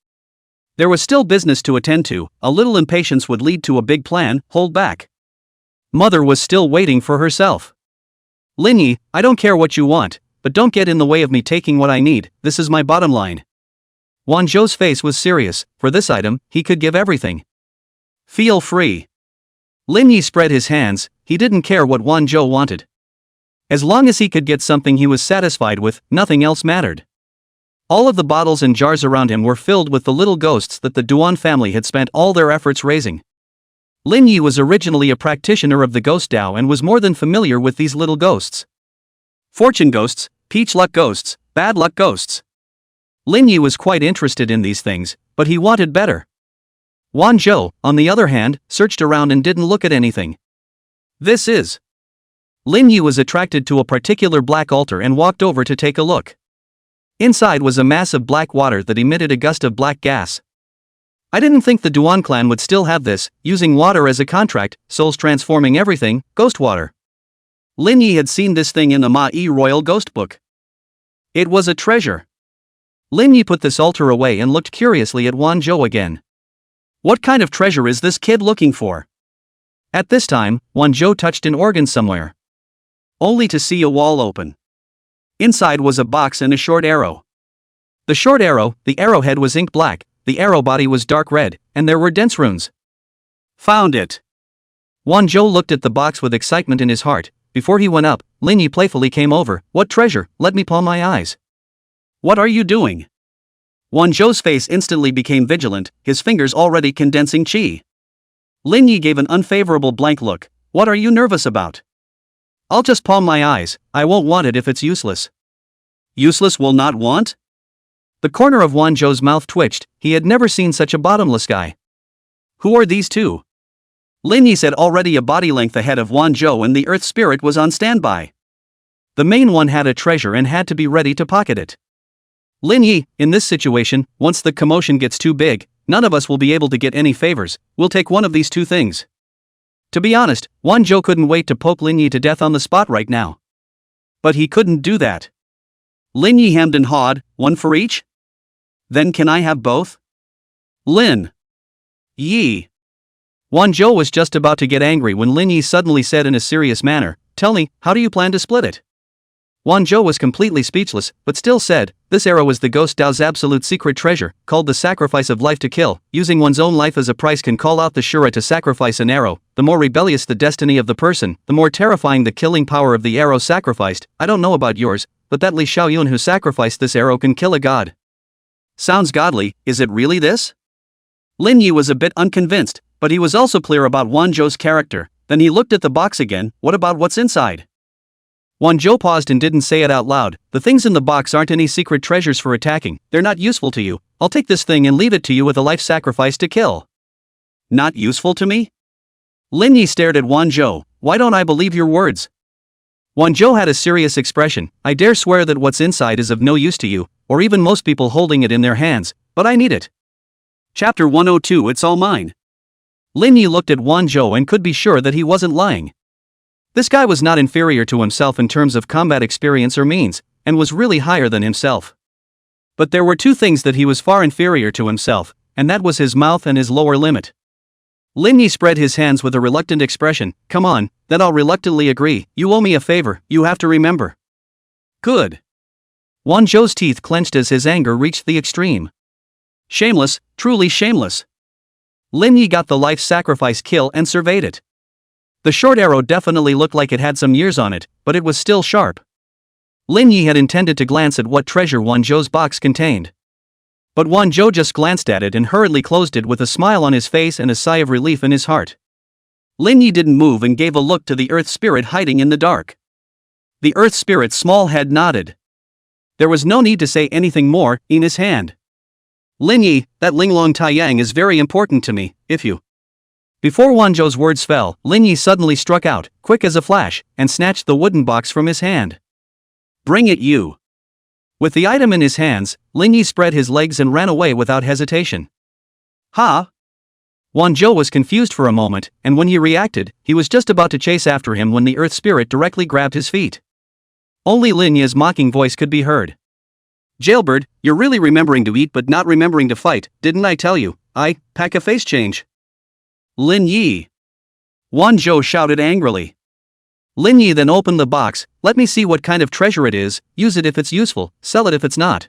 There was still business to attend to, a little impatience would lead to a big plan, hold back. Mother was still waiting for herself. Lin Yi, I don't care what you want, but don't get in the way of me taking what I need, this is my bottom line. Wan Zhou's face was serious, for this item, he could give everything. Feel free. Lin Yi spread his hands, he didn't care what Wan Zhou wanted. As long as he could get something he was satisfied with, nothing else mattered. All of the bottles and jars around him were filled with the little ghosts that the Duan family had spent all their efforts raising. Lin Yi was originally a practitioner of the ghost Dao and was more than familiar with these little ghosts. Fortune ghosts, peach luck ghosts, bad luck ghosts. Lin Yi was quite interested in these things, but he wanted better. Wan Zhou, on the other hand, searched around and didn't look at anything. This is. Lin Yi was attracted to a particular black altar and walked over to take a look. Inside was a mass of black water that emitted a gust of black gas. I didn't think the Duan clan would still have this, using water as a contract, souls transforming everything, ghost water. Lin Yi had seen this thing in the Ma-Yi Royal Ghost Book. It was a treasure. Lin Yi put this altar away and looked curiously at Wan Zhou again. What kind of treasure is this kid looking for? At this time, Wan Zhou touched an organ somewhere. Only to see a wall open. Inside was a box and a short arrow. The short arrow, the arrowhead was ink black, the arrow body was dark red, and there were dense runes. Found it. Wanzhou looked at the box with excitement in his heart. Before he went up, Lin Yi playfully came over. What treasure, let me palm my eyes. What are you doing? Wanzhou's face instantly became vigilant, his fingers already condensing qi. Lin Yi gave an unfavorable blank look. What are you nervous about? I'll just palm my eyes, I won't want it if it's useless. Useless will not want? The corner of Wanzhou's mouth twitched, he had never seen such a bottomless guy. Who are these two? Lin Yi said, already a body length ahead of Wanzhou, and the earth spirit was on standby. The main one had a treasure and had to be ready to pocket it. Lin Yi, in this situation, once the commotion gets too big, none of us will be able to get any favors, we'll take one of these two things. To be honest, Wanzhou couldn't wait to poke Lin Yi to death on the spot right now. But he couldn't do that. Lin Yi hemmed and hawed, one for each? Then can I have both? Lin Yi. Wanzhou was just about to get angry when Lin Yi suddenly said in a serious manner, tell me, how do you plan to split it? Wanzhou was completely speechless, but still said, this arrow is the ghost Dao's absolute secret treasure, called the sacrifice of life to kill. Using one's own life as a price can call out the Shura to sacrifice an arrow. The more rebellious the destiny of the person, the more terrifying the killing power of the arrow sacrificed. I don't know about yours, but that Li Xiaoyun who sacrificed this arrow can kill a god. Sounds godly, is it really this? Lin Yi was a bit unconvinced, but he was also clear about Wanzhou's character. Then he looked at the box again. What about what's inside? Wanzhou paused and didn't say it out loud. The things in the box aren't any secret treasures for attacking, they're not useful to you. I'll take this thing and leave it to you with a life sacrifice to kill. Not useful to me? Lin Yi stared at Wanzhou. Why don't I believe your words? Wanzhou had a serious expression. I dare swear that what's inside is of no use to you, or even most people holding it in their hands, but I need it. Chapter 102. It's all mine. Lin Yi looked at Wanzhou and could be sure that he wasn't lying. This guy was not inferior to himself in terms of combat experience or means, and was really higher than himself. But there were two things that he was far inferior to himself, and that was his mouth and his lower limit. Lin Yi spread his hands with a reluctant expression. Come on, then I'll reluctantly agree. You owe me a favor, you have to remember. Good. Wanzhou's teeth clenched as his anger reached the extreme. Shameless, truly shameless. Lin Yi got the life sacrifice kill and surveyed it. The short arrow definitely looked like it had some years on it, but it was still sharp. Lin Yi had intended to glance at what treasure Wanzhou's box contained. But Wanzhou just glanced at it and hurriedly closed it with a smile on his face and a sigh of relief in his heart. Lin Yi didn't move and gave a look to the earth spirit hiding in the dark. The earth spirit's small head nodded. There was no need to say anything more. In his hand. Lin Yi, that Linglong Taiyang is very important to me, if you... Before Wanzhou's words fell, Lin Yi suddenly struck out, quick as a flash, and snatched the wooden box from his hand. Bring it you. With the item in his hands, Lin Yi spread his legs and ran away without hesitation. Ha! Wanzhou was confused for a moment, and when he reacted, he was just about to chase after him when the earth spirit directly grabbed his feet. Only Lin Yi's mocking voice could be heard. Jailbird, you're really remembering to eat but not remembering to fight, didn't I tell you? Pack a face change. Lin Yi. Wanzhou shouted angrily. Lin Yi then opened the box. Let me see what kind of treasure it is, use it if it's useful, sell it if it's not.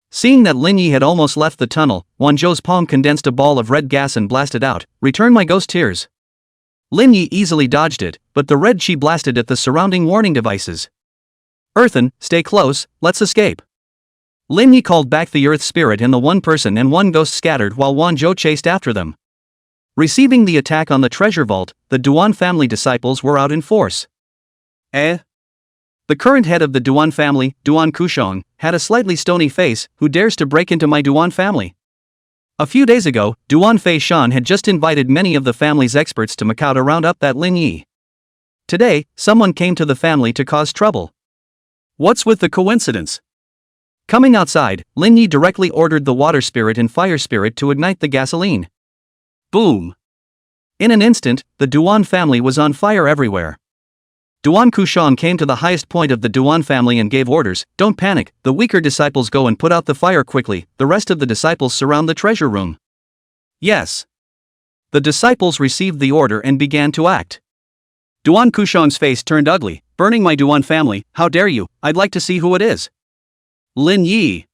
Seeing that Lin Yi had almost left the tunnel, Wanzhou's palm condensed a ball of red gas and blasted out, return my ghost tears. Lin Yi easily dodged it, but the red chi blasted at the surrounding warning devices. Earthen, stay close, let's escape. Lin Yi called back the earth spirit and the one person and one ghost scattered while Wanzhou chased after them. Receiving the attack on the treasure vault, the Duan family disciples were out in force. The current head of the Duan family, Duan Kushong, had a slightly stony face. Who dares to break into my Duan family? A few days ago, Duan Fei Shan had just invited many of the family's experts to Macau to round up that Lin Yi. Today, someone came to the family to cause trouble. What's with the coincidence? Coming outside, Lin Yi directly ordered the water spirit and fire spirit to ignite the gasoline. Boom! In an instant, the Duan family was on fire everywhere. Duan Kushong came to the highest point of the Duan family and gave orders, don't panic, the weaker disciples go and put out the fire quickly, the rest of the disciples surround the treasure room. Yes. The disciples received the order and began to act. Duan Kushong's face turned ugly, burning my Duan family, how dare you, I'd like to see who it is. Lin Yi.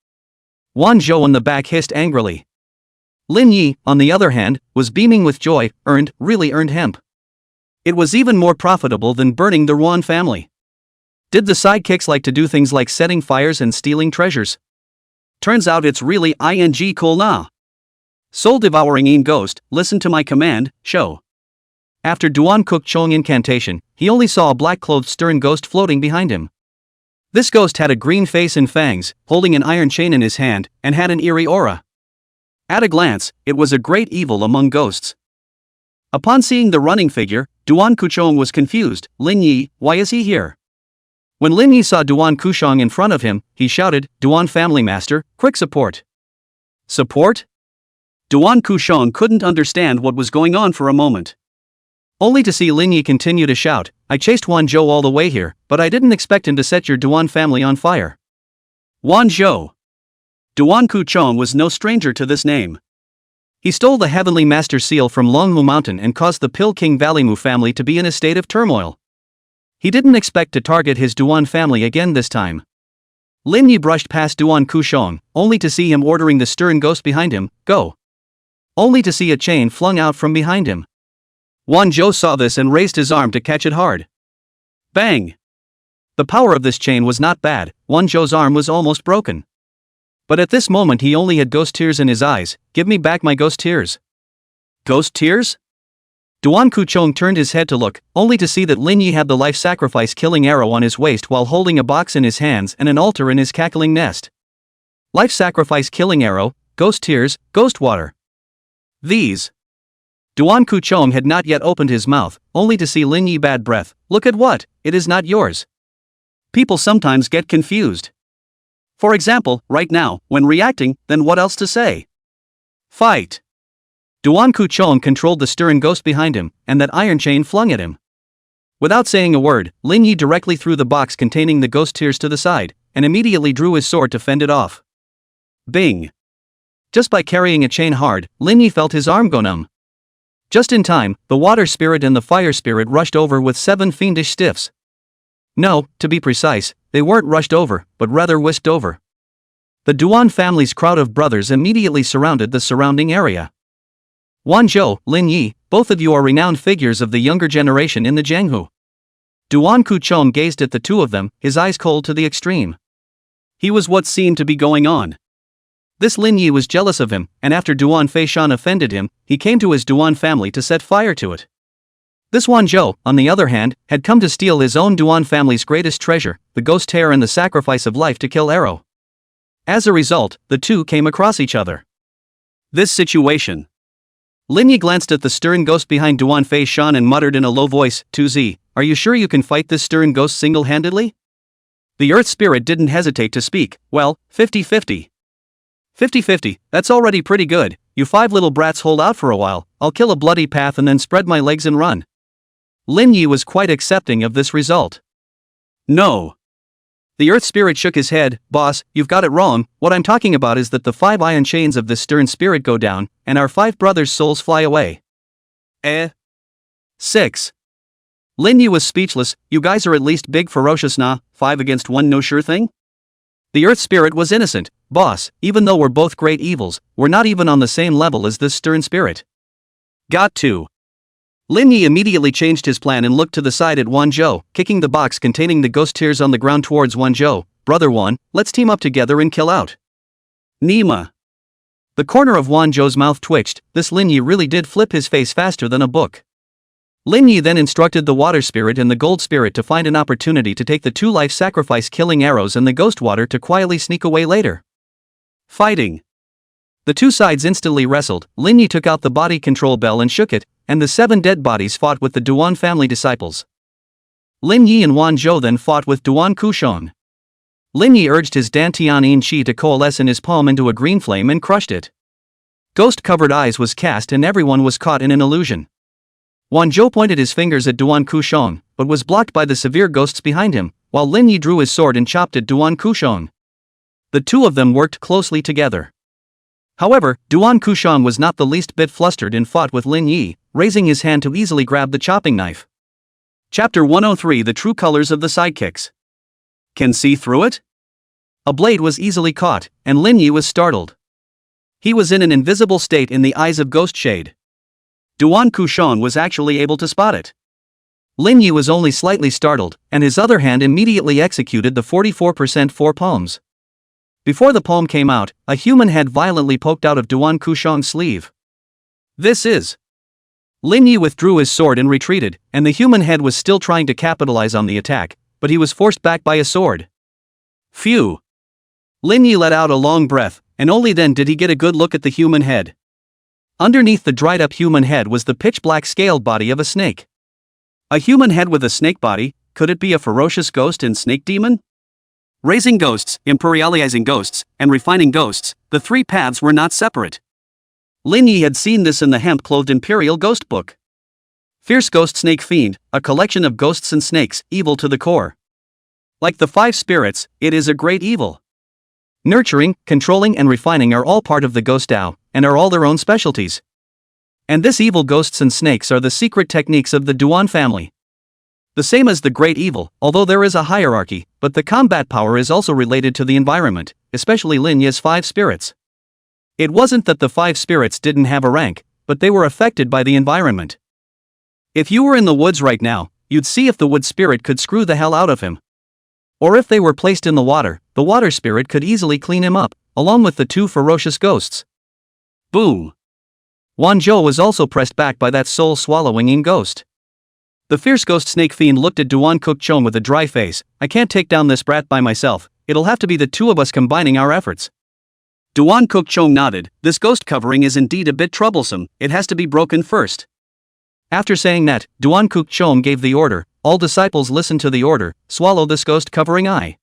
Wan Zhou on the back hissed angrily. Lin Yi, on the other hand, was beaming with joy. Really earned hemp. It was even more profitable than burning the Ruan family. Did the sidekicks like to do things like setting fires and stealing treasures? Turns out it's really cool nah. Soul devouring ghost, listen to my command, show. After Duan Kuk Chong incantation, he only saw a black-clothed stern ghost floating behind him. This ghost had a green face and fangs, holding an iron chain in his hand, and had an eerie aura. At a glance, it was a great evil among ghosts. Upon seeing the running figure, Duan Kuchong was confused. Lin Yi, why is he here? When Lin Yi saw Duan Kushong in front of him, he shouted, Duan family master, quick support. Support? Duan Kushong couldn't understand what was going on for a moment. Only to see Lin Yi continue to shout, I chased Wan Zhou all the way here, but I didn't expect him to set your Duan family on fire. Wan Zhou. Duan Kuchong was no stranger to this name. He stole the Heavenly Master Seal from Longmu Mountain and caused the Pil King Valleymu family to be in a state of turmoil. He didn't expect to target his Duan family again this time. Lin Yi brushed past Duan Kushong, only to see him ordering the stern ghost behind him, go. Only to see a chain flung out from behind him. Wan Zhou saw this and raised his arm to catch it hard. Bang! The power of this chain was not bad. Wan Zhou's arm was almost broken. But at this moment he only had ghost tears in his eyes. Give me back my ghost tears. Ghost tears? Duan Kuchong turned his head to look, only to see that Lin Yi had the life sacrifice killing arrow on his waist while holding a box in his hands and an altar in his cackling nest. Life sacrifice killing arrow, ghost tears, ghost water. These. Duan Kuchong had not yet opened his mouth, only to see Lin Yi bad breath. Look at what, it is not yours. People sometimes get confused. For example, right now, when reacting, then what else to say? Fight. Duan Kuchong controlled the stern ghost behind him, and that iron chain flung at him. Without saying a word, Lin Yi directly threw the box containing the ghost tears to the side, and immediately drew his sword to fend it off. Bing. Just by carrying a chain hard, Lin Yi felt his arm go numb. Just in time, the water spirit and the fire spirit rushed over with 7 fiendish stiffs. No, to be precise, they weren't rushed over, but rather whisked over. The Duan family's crowd of brothers immediately surrounded the surrounding area. Wan Zhou, Lin Yi, both of you are renowned figures of the younger generation in the Jianghu. Duan Kuchong gazed at the two of them, his eyes cold to the extreme. He was what seemed to be going on. This Lin Yi was jealous of him, and after Duan Feishan offended him, he came to his Duan family to set fire to it. This Wan Zhou, on the other hand, had come to steal his own Duan family's greatest treasure, the ghost tear and the sacrifice of life to kill arrow. As a result, the two came across each other. This situation. Lin Yi glanced at the stern ghost behind Duan Feishan and muttered in a low voice, 2Z, are you sure you can fight this stern ghost single-handedly? The earth spirit didn't hesitate to speak, well, 50-50. 50-50, that's already pretty good, you 5 little brats hold out for a while, I'll kill a bloody path and then spread my legs and run. Lin Yi was quite accepting of this result. No. The earth spirit shook his head, boss, you've got it wrong, what I'm talking about is that the 5 iron chains of this stern spirit go down, and our 5 brothers' souls fly away. 6. Lin Yi was speechless, you guys are at least big ferocious nah, 5 against 1 no sure thing? The earth spirit was innocent, boss, even though we're both great evils, we're not even on the same level as this stern spirit. Got to. Lin Yi immediately changed his plan and looked to the side at Wan Zhou, kicking the box containing the ghost tears on the ground towards Wan Zhou. Brother Wan, let's team up together and kill out. Nima. The corner of Wan Zhou's mouth twitched, this Lin Yi really did flip his face faster than a book. Lin Yi then instructed the water spirit and the gold spirit to find an opportunity to take the 2 life sacrifice killing arrows and the ghost water to quietly sneak away later. Fighting. The 2 sides instantly wrestled, Lin Yi took out the body control bell and shook it, and the 7 dead bodies fought with the Duan family disciples. Lin Yi and Wan Zhou then fought with Duan Kushong. Lin Yi urged his Dantian Yin Qi to coalesce in his palm into a green flame and crushed it. Ghost-covered eyes was cast and everyone was caught in an illusion. Wan Zhou pointed his fingers at Duan Kushong, but was blocked by the severe ghosts behind him, while Lin Yi drew his sword and chopped at Duan Kushong. The two of them worked closely together. However, Duan Kushong was not the least bit flustered and fought with Lin Yi, raising his hand to easily grab the chopping knife. Chapter 103 The True Colors of the Sidekicks. Can see through it? A blade was easily caught, and Lin Yi was startled. He was in an invisible state in the eyes of Ghost Shade. Duan Kushan was actually able to spot it. Lin Yi was only slightly startled, and his other hand immediately executed the 44% 4 palms. Before the palm came out, a human head violently poked out of Duan Kushan's sleeve. This is. Lin Yi withdrew his sword and retreated, and the human head was still trying to capitalize on the attack, but he was forced back by a sword. Phew. Lin Yi let out a long breath, and only then did he get a good look at the human head. Underneath the dried-up human head was the pitch-black scaled body of a snake. A human head with a snake body, could it be a ferocious ghost and snake demon? Raising ghosts, imperializing ghosts, and refining ghosts, the three paths were not separate. Lin Yi had seen this in the hemp-clothed Imperial Ghost book. Fierce Ghost Snake Fiend, a collection of ghosts and snakes, evil to the core. Like the 5 spirits, it is a great evil. Nurturing, controlling and refining are all part of the Ghost Tao, and are all their own specialties. And this evil ghosts and snakes are the secret techniques of the Duan family. The same as the great evil, although there is a hierarchy, but the combat power is also related to the environment, especially Lin Yi's 5 spirits. It wasn't that the 5 spirits didn't have a rank, but they were affected by the environment. If you were in the woods right now, you'd see if the wood spirit could screw the hell out of him. Or if they were placed in the water spirit could easily clean him up, along with the 2 ferocious ghosts. Boom! Wanzhou was also pressed back by that soul-swallowing ghost. The fierce ghost snake fiend looked at Duan Kukchong with a dry face. I can't take down this brat by myself, it'll have to be the 2 of us combining our efforts. Duan Kukchong nodded. This ghost covering is indeed a bit troublesome, it has to be broken first. After saying that, Duan Kukchong gave the order. All disciples listened to the order, swallow this ghost covering eye.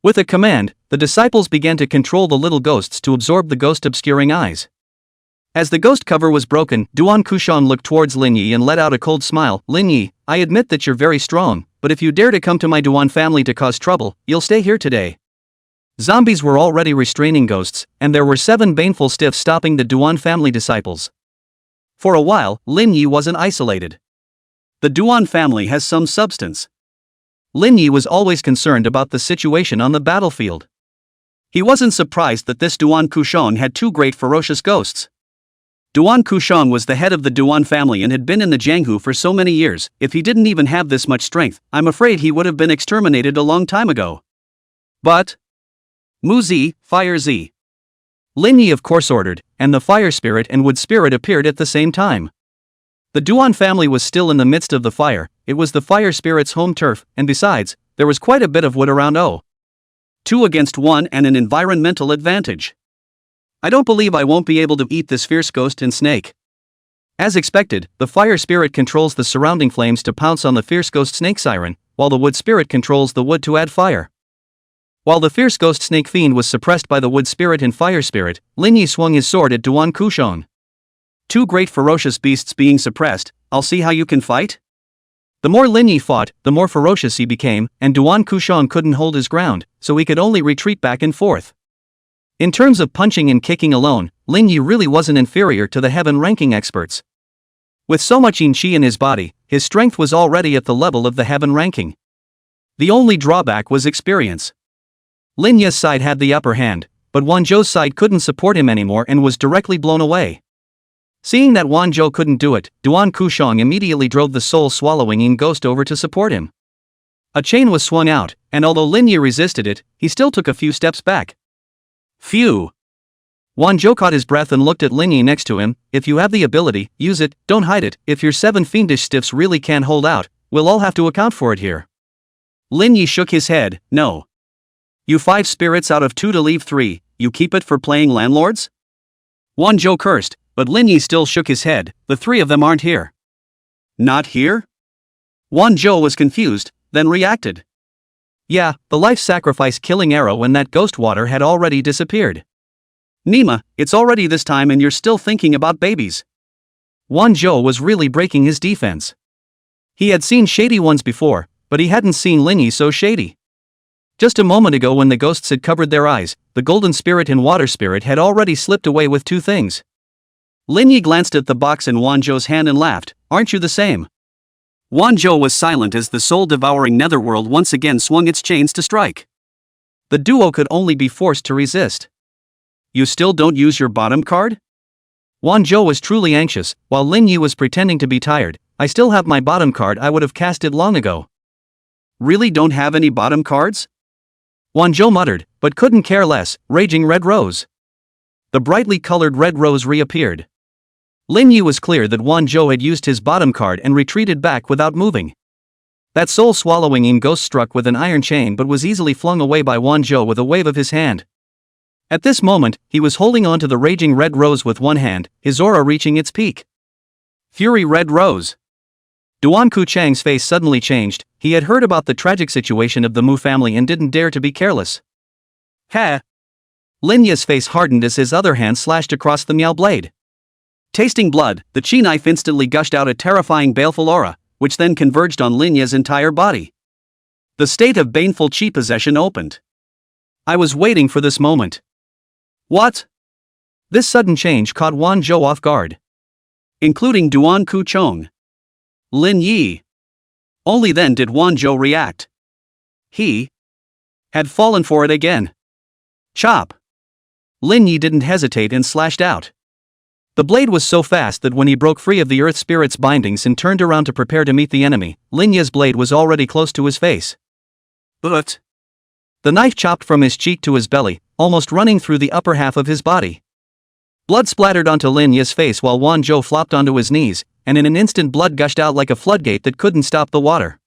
With a command, the disciples began to control the little ghosts to absorb the ghost obscuring eyes. As the ghost cover was broken, Duan Kushan looked towards Lin Yi and let out a cold smile. Lin Yi, I admit that you're very strong, but if you dare to come to my Duan family to cause trouble, you'll stay here today. Zombies were already restraining ghosts, and there were 7 baneful stiffs stopping the Duan family disciples. For a while, Lin Yi wasn't isolated. The Duan family has some substance. Lin Yi was always concerned about the situation on the battlefield. He wasn't surprised that this Duan Kushan had 2 great ferocious ghosts. Duan Kushan was the head of the Duan family and had been in the Jianghu for so many years. If he didn't even have this much strength, I'm afraid he would have been exterminated a long time ago. But Mu Zi, Fire Zi. Lin Yi of course ordered, and the fire spirit and wood spirit appeared at the same time. The Duan family was still in the midst of the fire, it was the fire spirit's home turf, and besides, there was quite a bit of wood around. 2 against 1 and an environmental advantage. I don't believe I won't be able to eat this fierce ghost and snake. As expected, the fire spirit controls the surrounding flames to pounce on the fierce ghost snake siren, while the wood spirit controls the wood to add fire. While the fierce ghost snake fiend was suppressed by the wood spirit and fire spirit, Lin Yi swung his sword at Duan Kushan. 2 great ferocious beasts being suppressed, I'll see how you can fight? The more Lin Yi fought, the more ferocious he became, and Duan Kushan couldn't hold his ground, so he could only retreat back and forth. In terms of punching and kicking alone, Lin Yi really wasn't inferior to the heaven-ranking experts. With so much yin qi in his body, his strength was already at the level of the heaven ranking. The only drawback was experience. Lin Yi's side had the upper hand, but Wanzhou's side couldn't support him anymore and was directly blown away. Seeing that Wanzhou couldn't do it, Duan Kushan immediately drove the soul-swallowing ghost over to support him. A chain was swung out, and although Lin Yi resisted it, he still took a few steps back. Phew! Wanzhou caught his breath and looked at Lin Yi next to him. If you have the ability, use it, don't hide it. If your 7 fiendish stiffs really can't hold out, we'll all have to account for it here. Lin Yi shook his head. No. You 5 spirits out of 2 to leave 3, you keep it for playing landlords? Wanzhou cursed, but Lin Yi still shook his head. The 3 of them aren't here. Not here? Wanzhou was confused, then reacted. Yeah, the life sacrifice killing arrow and that ghost water had already disappeared. Nima, it's already this time and you're still thinking about babies. Wanzhou was really breaking his defense. He had seen shady ones before, but he hadn't seen Lin Yi so shady. Just a moment ago when the ghosts had covered their eyes, the golden spirit and water spirit had already slipped away with 2 things. Lin Yi glanced at the box in Wanzhou's hand and laughed. Aren't you the same? Wanzhou was silent as the soul-devouring netherworld once again swung its chains to strike. The duo could only be forced to resist. You still don't use your bottom card? Wanzhou was truly anxious, while Lin Yi was pretending to be tired. I still have my bottom card, I would have cast it long ago. Really don't have any bottom cards? Wanzhou muttered, but couldn't care less. Raging red rose. The brightly colored red rose reappeared. Lin Yi was clear that Wanzhou had used his bottom card and retreated back without moving. That soul-swallowing ghost struck with an iron chain but was easily flung away by Wanzhou with a wave of his hand. At this moment, he was holding on to the raging red rose with one hand, his aura reaching its peak. Fury red rose. Duan Kuchang's face suddenly changed. He had heard about the tragic situation of the Mu family and didn't dare to be careless. Ha! Lin Yi's face hardened as his other hand slashed across the Miao blade. Tasting blood, the chi knife instantly gushed out a terrifying baleful aura, which then converged on Lin Yi's entire body. The state of baneful chi possession opened. I was waiting for this moment. What? This sudden change caught Wanzhou off guard. Including Duan Kuchong. Lin Yi. Only then did Wanzhou react. He had fallen for it again. Chop! Lin Yi didn't hesitate and slashed out. The blade was so fast that when he broke free of the earth spirit's bindings and turned around to prepare to meet the enemy, Lin Yi's blade was already close to his face. But the knife chopped from his cheek to his belly, almost running through the upper half of his body. Blood splattered onto Lin Yi's face while Wanzhou flopped onto his knees, and in an instant blood gushed out like a floodgate that couldn't stop the water.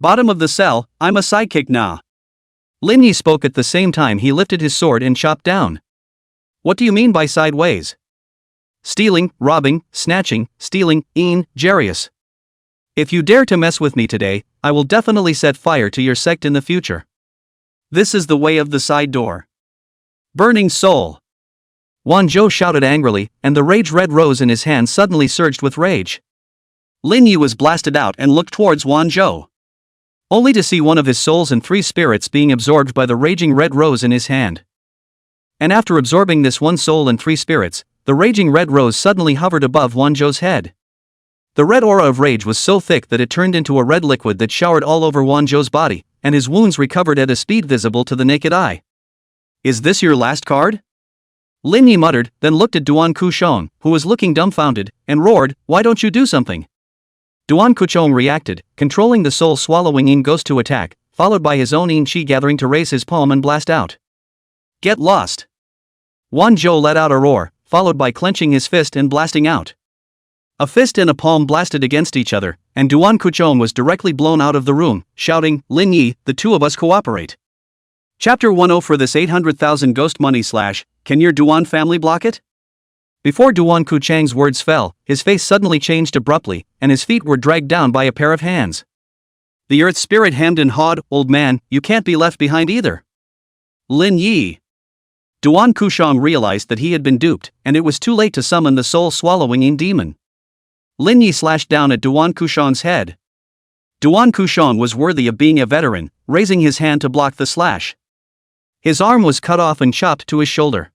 Bottom of the cell, I'm a sidekick now. Lin Yi spoke at the same time he lifted his sword and chopped down. What do you mean by sideways? Stealing, robbing, snatching, stealing, Jarius. If you dare to mess with me today, I will definitely set fire to your sect in the future. This is the way of the side door. Burning soul. Wanzhou shouted angrily, and the rage red rose in his hand suddenly surged with rage. Lin Yi was blasted out and looked towards Wanzhou, only to see one of his souls and 3 spirits being absorbed by the raging red rose in his hand. And after absorbing this one soul and 3 spirits, the raging red rose suddenly hovered above Wanzhou's head. The red aura of rage was so thick that it turned into a red liquid that showered all over Wanzhou's body, and his wounds recovered at a speed visible to the naked eye. Is this your last card? Lin Yi muttered, then looked at Duan Kuchong, who was looking dumbfounded, and roared, why don't you do something? Duan Kuchong reacted, controlling the soul-swallowing ghost to attack, followed by his own chi gathering to raise his palm and blast out. Get lost! Wanzhou let out a roar, followed by clenching his fist and blasting out. A fist and a palm blasted against each other, and Duan Kuchong was directly blown out of the room, shouting, Lin Yi, the two of us cooperate. Chapter 10 for this 800,000 ghost money / can your Duan family block it? Before Duan Kuchang's words fell, his face suddenly changed abruptly, and his feet were dragged down by a pair of hands. The earth spirit hemmed and hawed, old man, you can't be left behind either. Lin Yi. Duan Kuchong realized that he had been duped, and it was too late to summon the soul-swallowing demon. Lin Yi slashed down at Duan Kuchong's head. Duan Kuchong was worthy of being a veteran, raising his hand to block the slash. His arm was cut off and chopped to his shoulder.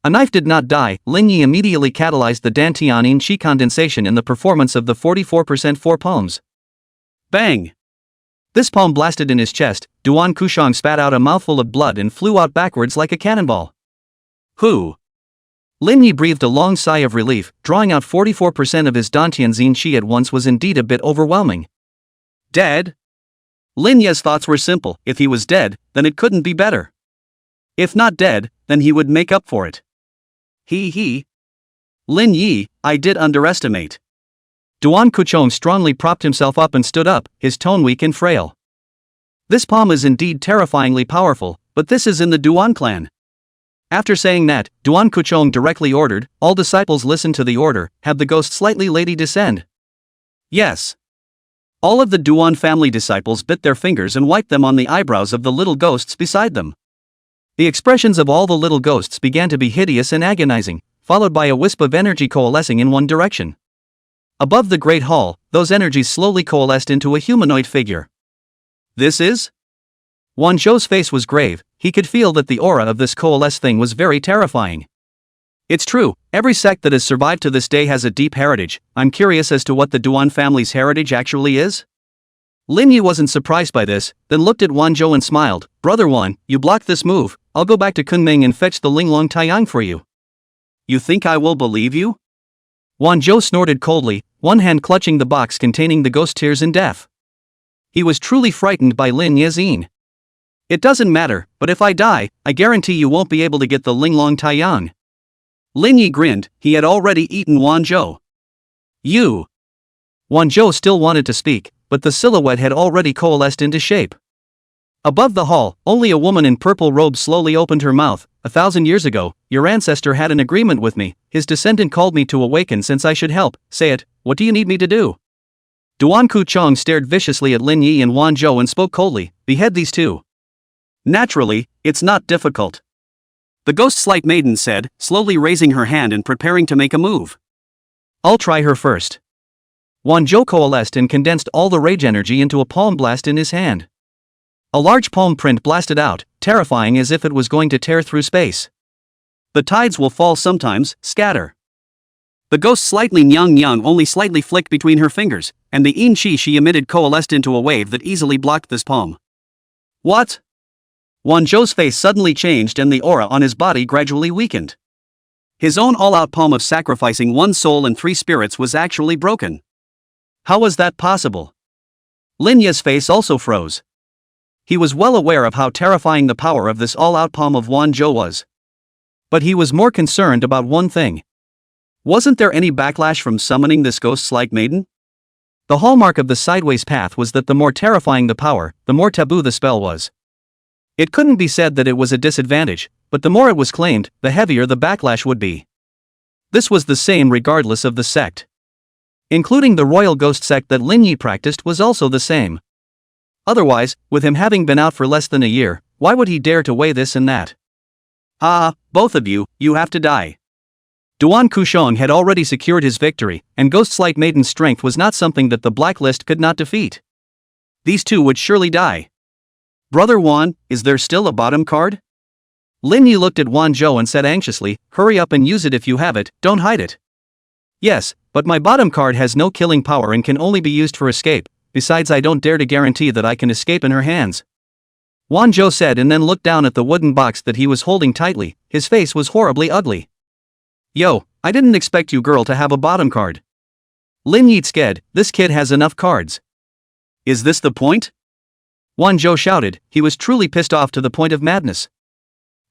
A knife did not die. Lin Yi immediately catalyzed the Dantian chi condensation in the performance of the 44% 4 palms. Bang! This palm blasted in his chest. Duan Kuchong spat out a mouthful of blood and flew out backwards like a cannonball. Who? Lin Yi breathed a long sigh of relief. Drawing out 44% of his Dantian chi at once was indeed a bit overwhelming. Dead? Lin Yi's thoughts were simple. If he was dead, then it couldn't be better. If not dead, then he would make up for it. Lin Yi, I did underestimate. Duan Kuchong strongly propped himself up and stood up, his tone weak and frail. This palm is indeed terrifyingly powerful, but this is in the Duan clan. After saying that, Duan Kuchong directly ordered, all disciples listen to the order, have the ghost slightly lady descend. Yes. All of the Duan family disciples bit their fingers and wiped them on the eyebrows of the little ghosts beside them. The expressions of all the little ghosts began to be hideous and agonizing, followed by a wisp of energy coalescing in one direction. Above the great hall, those energies slowly coalesced into a humanoid figure. This is? Wanzhou's face was grave. He could feel that the aura of this coalesced thing was very terrifying. It's true, every sect that has survived to this day has a deep heritage. I'm curious as to what the Duan family's heritage actually is. Lin Yi wasn't surprised by this, then looked at Wan Zhou and smiled. Brother Wan, you blocked this move, I'll go back to Kunming and fetch the Linglong Taiyang for you. You think I will believe you? Wan Zhou snorted coldly, one hand clutching the box containing the ghost tears in death. He was truly frightened by Lin Yizin. It doesn't matter, but if I die, I guarantee you won't be able to get the Linglong Taiyang. Lin Yi grinned, he had already eaten Wan Zhou. You. Wan Zhou still wanted to speak, but the silhouette had already coalesced into shape. Above the hall, only a woman in purple robes slowly opened her mouth. 1,000 years ago, your ancestor had an agreement with me, his descendant called me to awaken since I should help. Say it, what do you need me to do? Duan Kuchong stared viciously at Lin Yi and Wan Zhou and spoke coldly, behead these two. Naturally, it's not difficult. The ghost-like maiden said, slowly raising her hand and preparing to make a move. I'll try her first. Wan Zhou coalesced and condensed all the rage energy into a palm blast in his hand. A large palm print blasted out, terrifying as if it was going to tear through space. The tides will fall sometimes, scatter. The ghost slightly Nyang only slightly flicked between her fingers, and the yin chi she emitted coalesced into a wave that easily blocked this palm. What? Wan Zhou's face suddenly changed and the aura on his body gradually weakened. His own all-out palm of sacrificing one soul and 3 spirits was actually broken. How was that possible? Lin Yi's face also froze. He was well aware of how terrifying the power of this all-out palm of Wan Zhou was. But he was more concerned about one thing. Wasn't there any backlash from summoning this ghost-like maiden? The hallmark of the sideways path was that the more terrifying the power, the more taboo the spell was. It couldn't be said that it was a disadvantage, but the more it was claimed, the heavier the backlash would be. This was the same regardless of the sect. Including the royal ghost sect that Lin Yi practiced was also the same. Otherwise, with him having been out for less than a year, why would he dare to weigh this and that? Both of you, you have to die. Duan Kushong had already secured his victory, and Ghost-like Maiden's strength was not something that the blacklist could not defeat. These two would surely die. Brother Wan, is there still a bottom card? Lin Yi looked at Wan Zhou and said anxiously, hurry up and use it if you have it, don't hide it. Yes, but my bottom card has no killing power and can only be used for escape, besides I don't dare to guarantee that I can escape in her hands. Wan Zhou said and then looked down at the wooden box that he was holding tightly, his face was horribly ugly. Yo, I didn't expect you girl to have a bottom card. Lin Yi sked, this kid has enough cards. Is this the point? Wan Zhou shouted, he was truly pissed off to the point of madness.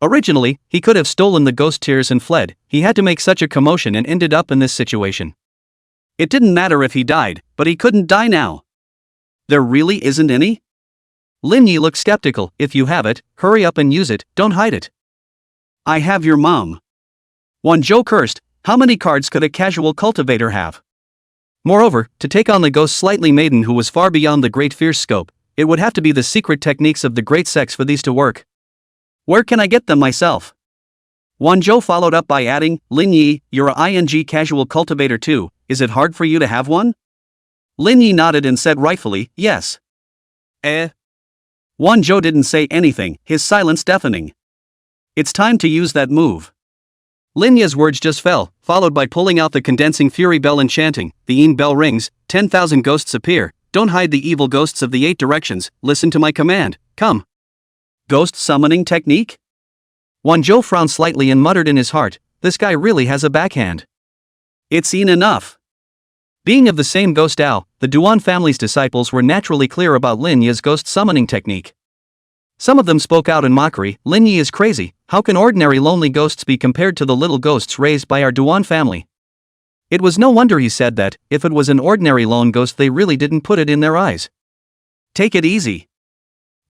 Originally, he could have stolen the ghost tears and fled, he had to make such a commotion and ended up in this situation. It didn't matter if he died, but he couldn't die now. There really isn't any? Lin Yi looked skeptical, if you have it, hurry up and use it, don't hide it. I have your mom. Wan Zhou cursed, how many cards could a casual cultivator have? Moreover, to take on the ghost-slightly maiden who was far beyond the great fierce scope, it would have to be the secret techniques of the great sex for these to work. Where can I get them myself? Wan Zhou followed up by adding, Lin Yi, you're a ing casual cultivator too, is it hard for you to have one? Lin Yi nodded and said rightfully, yes. Wan Zhou didn't say anything, his silence deafening. It's time to use that move. Lin Yi's words just fell, followed by pulling out the condensing fury bell and chanting, the Yin bell rings, 10,000 ghosts appear, don't hide the evil ghosts of the 8 directions, listen to my command, come. Ghost summoning technique? Wan Zhou frowned slightly and muttered in his heart, this guy really has a backhand. It's enough. Being of the same ghost Dao, the Duan family's disciples were naturally clear about Lin Yi's ghost summoning technique. Some of them spoke out in mockery, Lin Yi is crazy, how can ordinary lonely ghosts be compared to the little ghosts raised by our Duan family? It was no wonder he said that, if it was an ordinary lone ghost they really didn't put it in their eyes. Take it easy.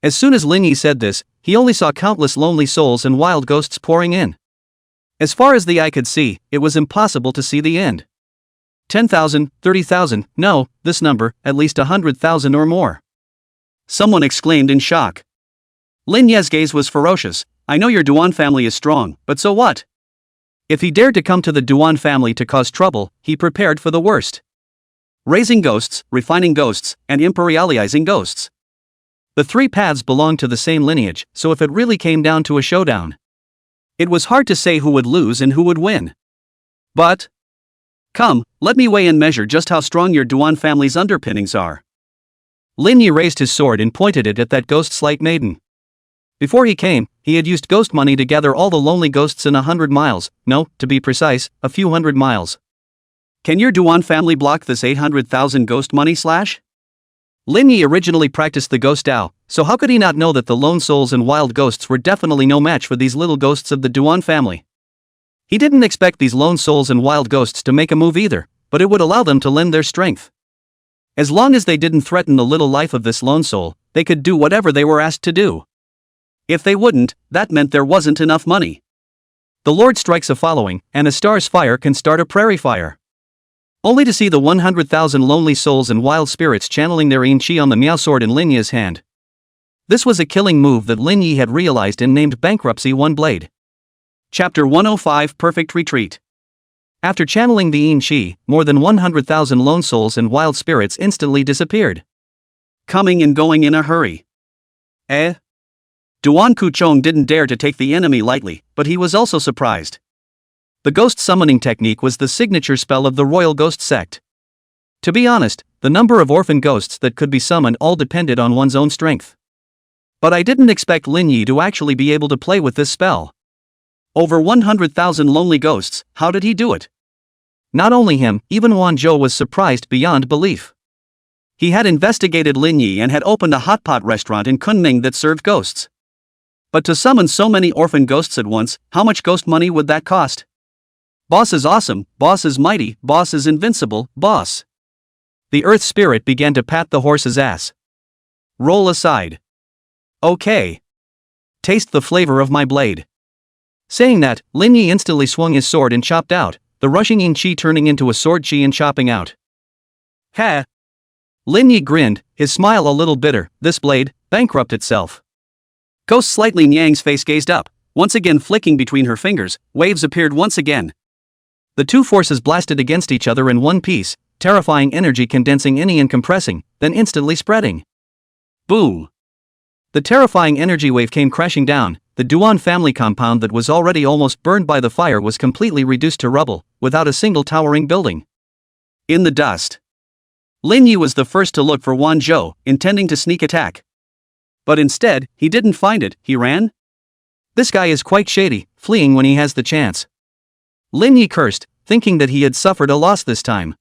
As soon as Lin Yi said this, he only saw countless lonely souls and wild ghosts pouring in. As far as the eye could see, it was impossible to see the end. 10,000, 30,000, no, this number, at least 100,000 or more. Someone exclaimed in shock. Lin Yi's gaze was ferocious, I know your Duan family is strong, but so what? If he dared to come to the Duan family to cause trouble, he prepared for the worst. Raising ghosts, refining ghosts, and imperializing ghosts. The 3 paths belonged to the same lineage, so if it really came down to a showdown, it was hard to say who would lose and who would win. But come, let me weigh and measure just how strong your Duan family's underpinnings are. Lin Yi raised his sword and pointed it at that ghost-like maiden. Before he came, he had used ghost money to gather all the lonely ghosts in 100 miles, no, to be precise, a few hundred miles. Can your Duan family block this 800,000 ghost money slash? Lin Yi originally practiced the ghost Dao, so how could he not know that the lone souls and wild ghosts were definitely no match for these little ghosts of the Duan family? He didn't expect these lone souls and wild ghosts to make a move either, but it would allow them to lend their strength. As long as they didn't threaten the little life of this lone soul, they could do whatever they were asked to do. If they wouldn't, that meant there wasn't enough money. The Lord strikes a following, and a star's fire can start a prairie fire. Only to see the 100,000 lonely souls and wild spirits channeling their yin qi on the Miao sword in Lin Yi's hand. This was a killing move that Lin Yi had realized and named Bankruptcy One Blade. Chapter 105 Perfect Retreat. After channeling the yin qi, more than 100,000 lone souls and wild spirits instantly disappeared. Coming and going in a hurry. Duan Kuchong didn't dare to take the enemy lightly, but he was also surprised. The ghost summoning technique was the signature spell of the Royal Ghost Sect. To be honest, the number of orphan ghosts that could be summoned all depended on one's own strength. But I didn't expect Lin Yi to actually be able to play with this spell. Over 100,000 lonely ghosts, how did he do it? Not only him, even Wan Zhou was surprised beyond belief. He had investigated Lin Yi and had opened a hot pot restaurant in Kunming that served ghosts. But to summon so many orphan ghosts at once, how much ghost money would that cost? Boss is awesome, boss is mighty, boss is invincible, boss. The earth spirit began to pat the horse's ass. Roll aside. Okay. Taste the flavor of my blade. Saying that, Lin Yi instantly swung his sword and chopped out, the rushing yin qi turning into a sword qi and chopping out. Ha! Lin Yi grinned, his smile a little bitter. This blade, bankrupt itself. Ghost slightly Nyang's face gazed up, once again flicking between her fingers, waves appeared once again. The two forces blasted against each other in one piece, terrifying energy condensing in and compressing, then instantly spreading. Boom! The terrifying energy wave came crashing down. The Duan family compound that was already almost burned by the fire was completely reduced to rubble, without a single towering building. In the dust. Lin Yi was the first to look for Wan Zhou, intending to sneak attack. But instead, he didn't find it, he ran. This guy is quite shady, fleeing when he has the chance. Lin Yi cursed, thinking that he had suffered a loss this time.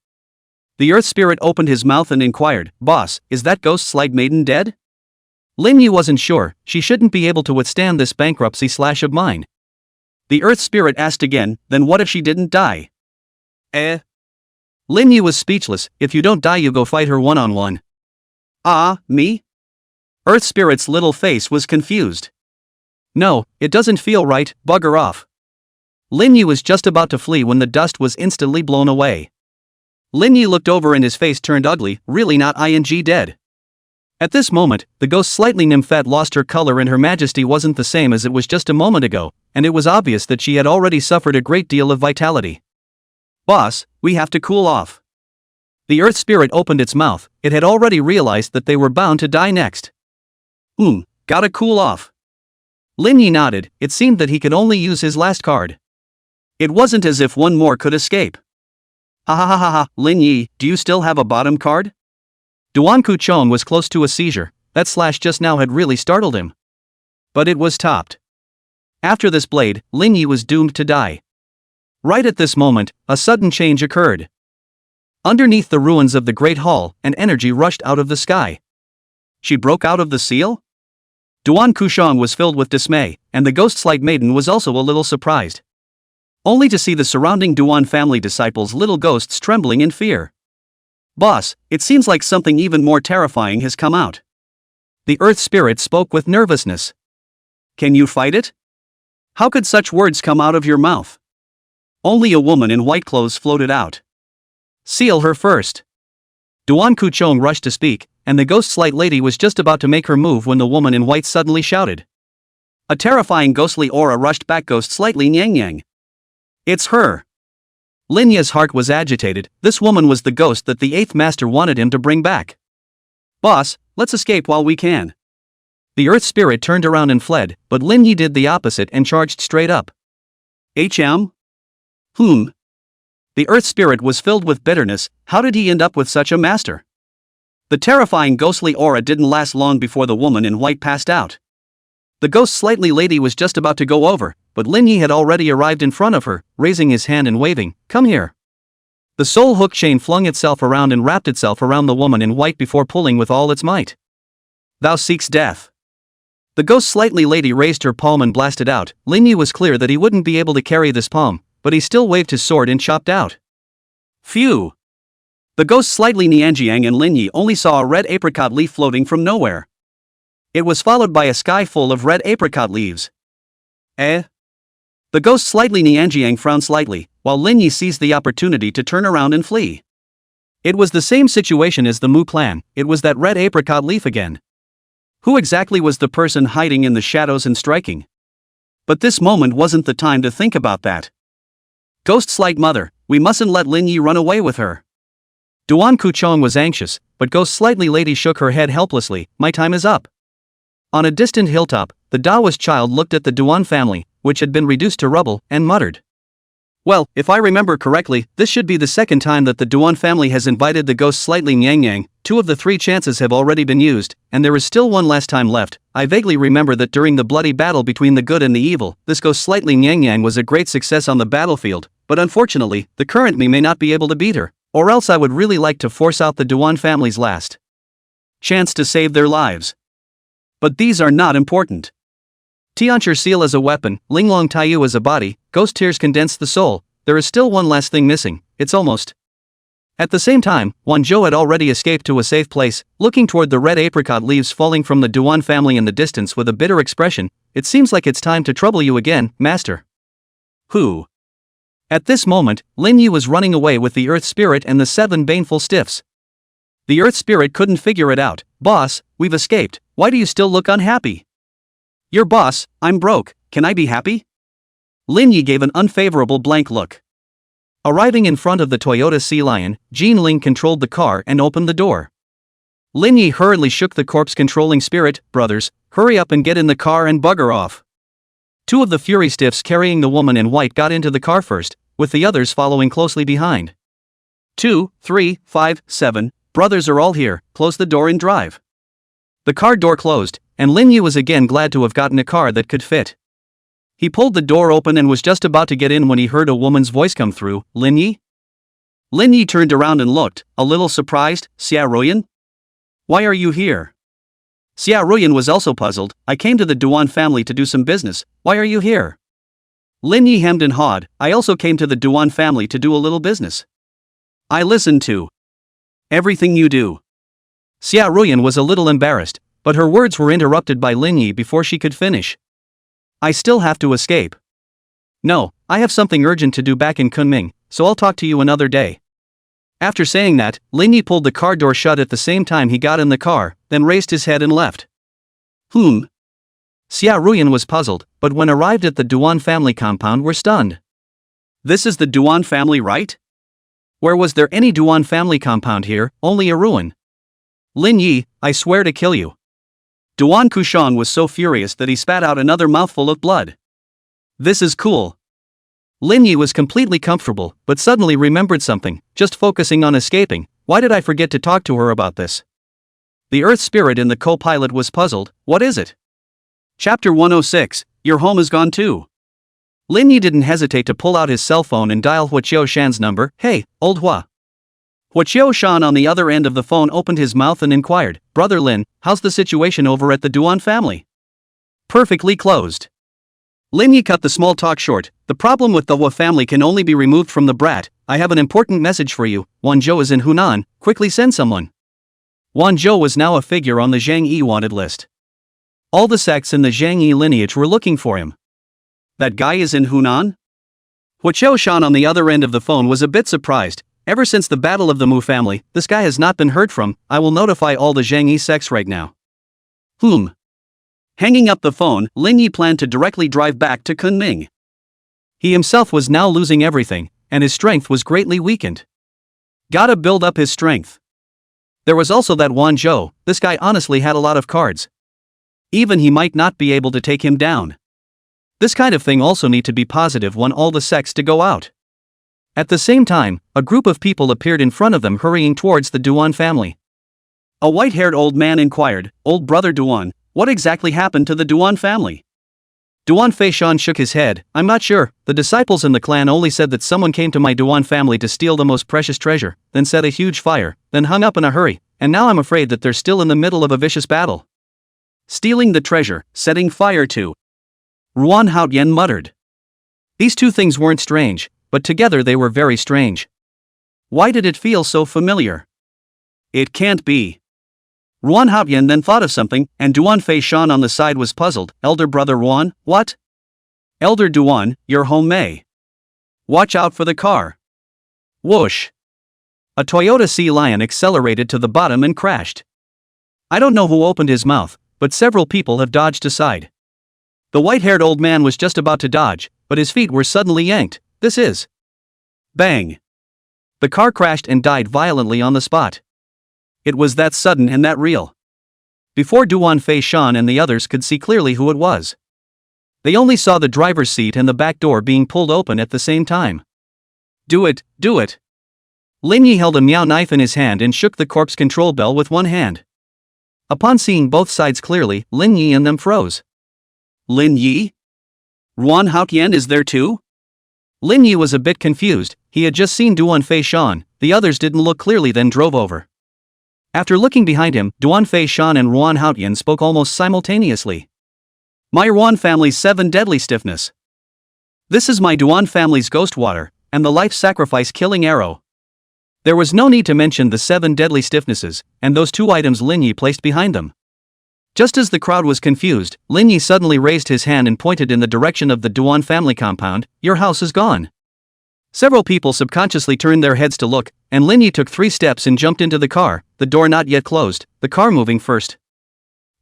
The earth spirit opened his mouth and inquired, "Boss, is that ghost-like maiden dead?" Lin Yi wasn't sure, she shouldn't be able to withstand this bankruptcy slash of mine. The earth spirit asked again, then what if she didn't die? Lin Yi was speechless. If you don't die you go fight her one-on-one. Ah, me? Earth spirit's little face was confused. No, it doesn't feel right, bugger off. Lin Yi was just about to flee when the dust was instantly blown away. Lin Yi looked over and his face turned ugly, really not ing dead. At this moment, the ghost slightly nymphette lost her color and her majesty wasn't the same as it was just a moment ago, and it was obvious that she had already suffered a great deal of vitality. Boss, we have to cool off. The earth spirit opened its mouth, it had already realized that they were bound to die next. Gotta cool off. Lin Yi nodded, it seemed that he could only use his last card. It wasn't as if one more could escape. Ha ha ha ha ha, Lin Yi, do you still have a bottom card? Duan Kuchong was close to a seizure, that slash just now had really startled him. But it was topped. After this blade, Lin Yi was doomed to die. Right at this moment, a sudden change occurred. Underneath the ruins of the Great Hall, an energy rushed out of the sky. She broke out of the seal? Duan Kuchong was filled with dismay, and the ghost-like maiden was also a little surprised. Only to see the surrounding Duan family disciples' little ghosts trembling in fear. Boss, it seems like something even more terrifying has come out. The earth spirit spoke with nervousness. Can you fight it? How could such words come out of your mouth? Only a woman in white clothes floated out. Seal her first. Duan Kuchong rushed to speak, and the ghost-like lady was just about to make her move when the woman in white suddenly shouted. A terrifying ghostly aura rushed back ghost slightly Nyang. It's her. Lin Yi's heart was agitated, this woman was the ghost that the 8th master wanted him to bring back. Boss, let's escape while we can. The earth spirit turned around and fled, but Lin Yi did the opposite and charged straight up. The earth spirit was filled with bitterness, how did he end up with such a master? The terrifying ghostly aura didn't last long before the woman in white passed out. The ghost slightly lady was just about to go over, but Lin Yi had already arrived in front of her, raising his hand and waving, "Come here." The soul hook chain flung itself around and wrapped itself around the woman in white before pulling with all its might. "Thou seeks death." The ghost slightly lady raised her palm and blasted out. Lin Yi was clear that he wouldn't be able to carry this palm, but he still waved his sword and chopped out. Phew! The ghost slightly Nianjiang and Lin Yi only saw a red apricot leaf floating from nowhere. It was followed by a sky full of red apricot leaves. Eh? The ghost slightly Nianjiang frowned slightly, while Lin Yi seized the opportunity to turn around and flee. It was the same situation as the Mu clan, it was that red apricot leaf again. Who exactly was the person hiding in the shadows and striking? But this moment wasn't the time to think about that. Ghost slight mother, we mustn't let Lin Yi run away with her. Duan Kuchong was anxious, but ghost slightly lady shook her head helplessly. My time is up. On a distant hilltop, the Taoist child looked at the Duan family, which had been reduced to rubble, and muttered. Well, if I remember correctly, this should be the second time that the Duan family has invited the ghost slightly Nyang Yang. 2 of the 3 chances have already been used, and there is still one last time left. I vaguely remember that during the bloody battle between the good and the evil, this ghost slightly Nyang Yang was a great success on the battlefield, but unfortunately, the current me may not be able to beat her, or else I would really like to force out the Duan family's last chance to save their lives. But these are not important. Tiancher seal as a weapon, Linglong Taiyu as a body, ghost tears condense the soul. There is still one last thing missing, it's almost. At the same time, Wanzhou had already escaped to a safe place, looking toward the red apricot leaves falling from the Duan family in the distance with a bitter expression. It seems like it's time to trouble you again, master. Who? At this moment, Lin Yi was running away with the earth spirit and the 7 baneful stiffs. The earth spirit couldn't figure it out. Boss, we've escaped, why do you still look unhappy? Your boss, I'm broke, can I be happy? Lin Yi gave an unfavorable blank look. Arriving in front of the Toyota Sea Lion, Jean Ling controlled the car and opened the door. Lin Yi hurriedly shook the corpse-controlling spirit. Brothers, hurry up and get in the car and bugger off. 2 of the Fury stiffs carrying the woman in white got into the car first, with the others following closely behind. 2, 3, 5, 7, brothers are all here, close the door and drive. The car door closed, and Lin Yi was again glad to have gotten a car that could fit. He pulled the door open and was just about to get in when he heard a woman's voice come through. Lin Yi? Lin Yi turned around and looked, a little surprised. Xia Ruyan? Why are you here? Xia Ruyan was also puzzled. I came to the Duan family to do some business, why are you here? Lin Yi hemmed and hawed. I also came to the Duan family to do a little business. I listened to everything you do. Xia Ruyan was a little embarrassed, but her words were interrupted by Lin Yi before she could finish. I still have to escape. No, I have something urgent to do back in Kunming, so I'll talk to you another day. After saying that, Lin Yi pulled the car door shut at the same time he got in the car, then raised his head and left. Xia Ruyan was puzzled, but when arrived at the Duan family compound were stunned. This is the Duan family, right? Where was there any Duan family compound here? Only a ruin. Lin Yi, I swear to kill you. Duan Kushong was so furious that he spat out another mouthful of blood. This is cool. Lin Yi was completely comfortable, but suddenly remembered something, just focusing on escaping. Why did I forget to talk to her about this? The Earth Spirit in the co-pilot was puzzled. What is it? Chapter 106, Your home is gone too. Lin Yi didn't hesitate to pull out his cell phone and dial Huaqiao Shan's number. Hey, old Hua. Huaqiao Shan on the other end of the phone opened his mouth and inquired, Brother Lin, how's the situation over at the Duan family? Perfectly closed. Lin Yi cut the small talk short. The problem with the Hua family can only be removed from the brat. I have an important message for you. Wanzhou is in Hunan, quickly send someone. Wanzhou was now a figure on the Zhang Yi wanted list. All the sects in the Zhang Yi lineage were looking for him. That guy is in Hunan? Huaqiao Shan on the other end of the phone was a bit surprised. Ever since the battle of the Mu family, this guy has not been heard from. I will notify all the Zhang Yi sects right now. Hanging up the phone, Lin Yi planned to directly drive back to Kunming. He himself was now losing everything, and his strength was greatly weakened. Gotta build up his strength. There was also that Wanzhou. This guy honestly had a lot of cards. Even he might not be able to take him down. This kind of thing also need to be positive when all the sects to go out. At the same time, a group of people appeared in front of them hurrying towards the Duan family. A white-haired old man inquired, "Old brother Duan, what exactly happened to the Duan family?" Duan Feishan shook his head, "I'm not sure, the disciples in the clan only said that someone came to my Duan family to steal the most precious treasure, then set a huge fire, then hung up in a hurry, and now I'm afraid that they're still in the middle of a vicious battle." Stealing the treasure, setting fire to. He Haojie muttered. These two things weren't strange, but together they were very strange. Why did it feel so familiar? It can't be. He Haojie then thought of something, and Duan Feishan on the side was puzzled. "Elder brother Ruan, what?" "Elder Duan, you're home May. Watch out for the car." Whoosh. A Toyota Sea Lion accelerated to the bottom and crashed. I don't know who opened his mouth, but several people have dodged aside. The white-haired old man was just about to dodge, but his feet were suddenly yanked. This is. Bang. The car crashed and died violently on the spot. It was that sudden and that real. Before Duan Feishan and the others could see clearly who it was. They only saw the driver's seat and the back door being pulled open at the same time. Do it, do it. Lin Yi held a meow knife in his hand and shook the corpse control bell with one hand. Upon seeing both sides clearly, Lin Yi and them froze. Lin Yi? He Haojie is there too? Lin Yi was a bit confused. He had just seen Duan Feishan, the others didn't look clearly then drove over. After looking behind him, Duan Feishan and He Haojie spoke almost simultaneously. My Ruan family's 7 deadly stiffness. This is my Duan family's ghost water, and the life sacrifice killing arrow. There was no need to mention the 7 deadly stiffnesses, and those 2 items Lin Yi placed behind them. Just as the crowd was confused, Lin Yi suddenly raised his hand and pointed in the direction of the Duan family compound. Your house is gone. Several people subconsciously turned their heads to look, and Lin Yi took 3 steps and jumped into the car, the door not yet closed, the car moving first.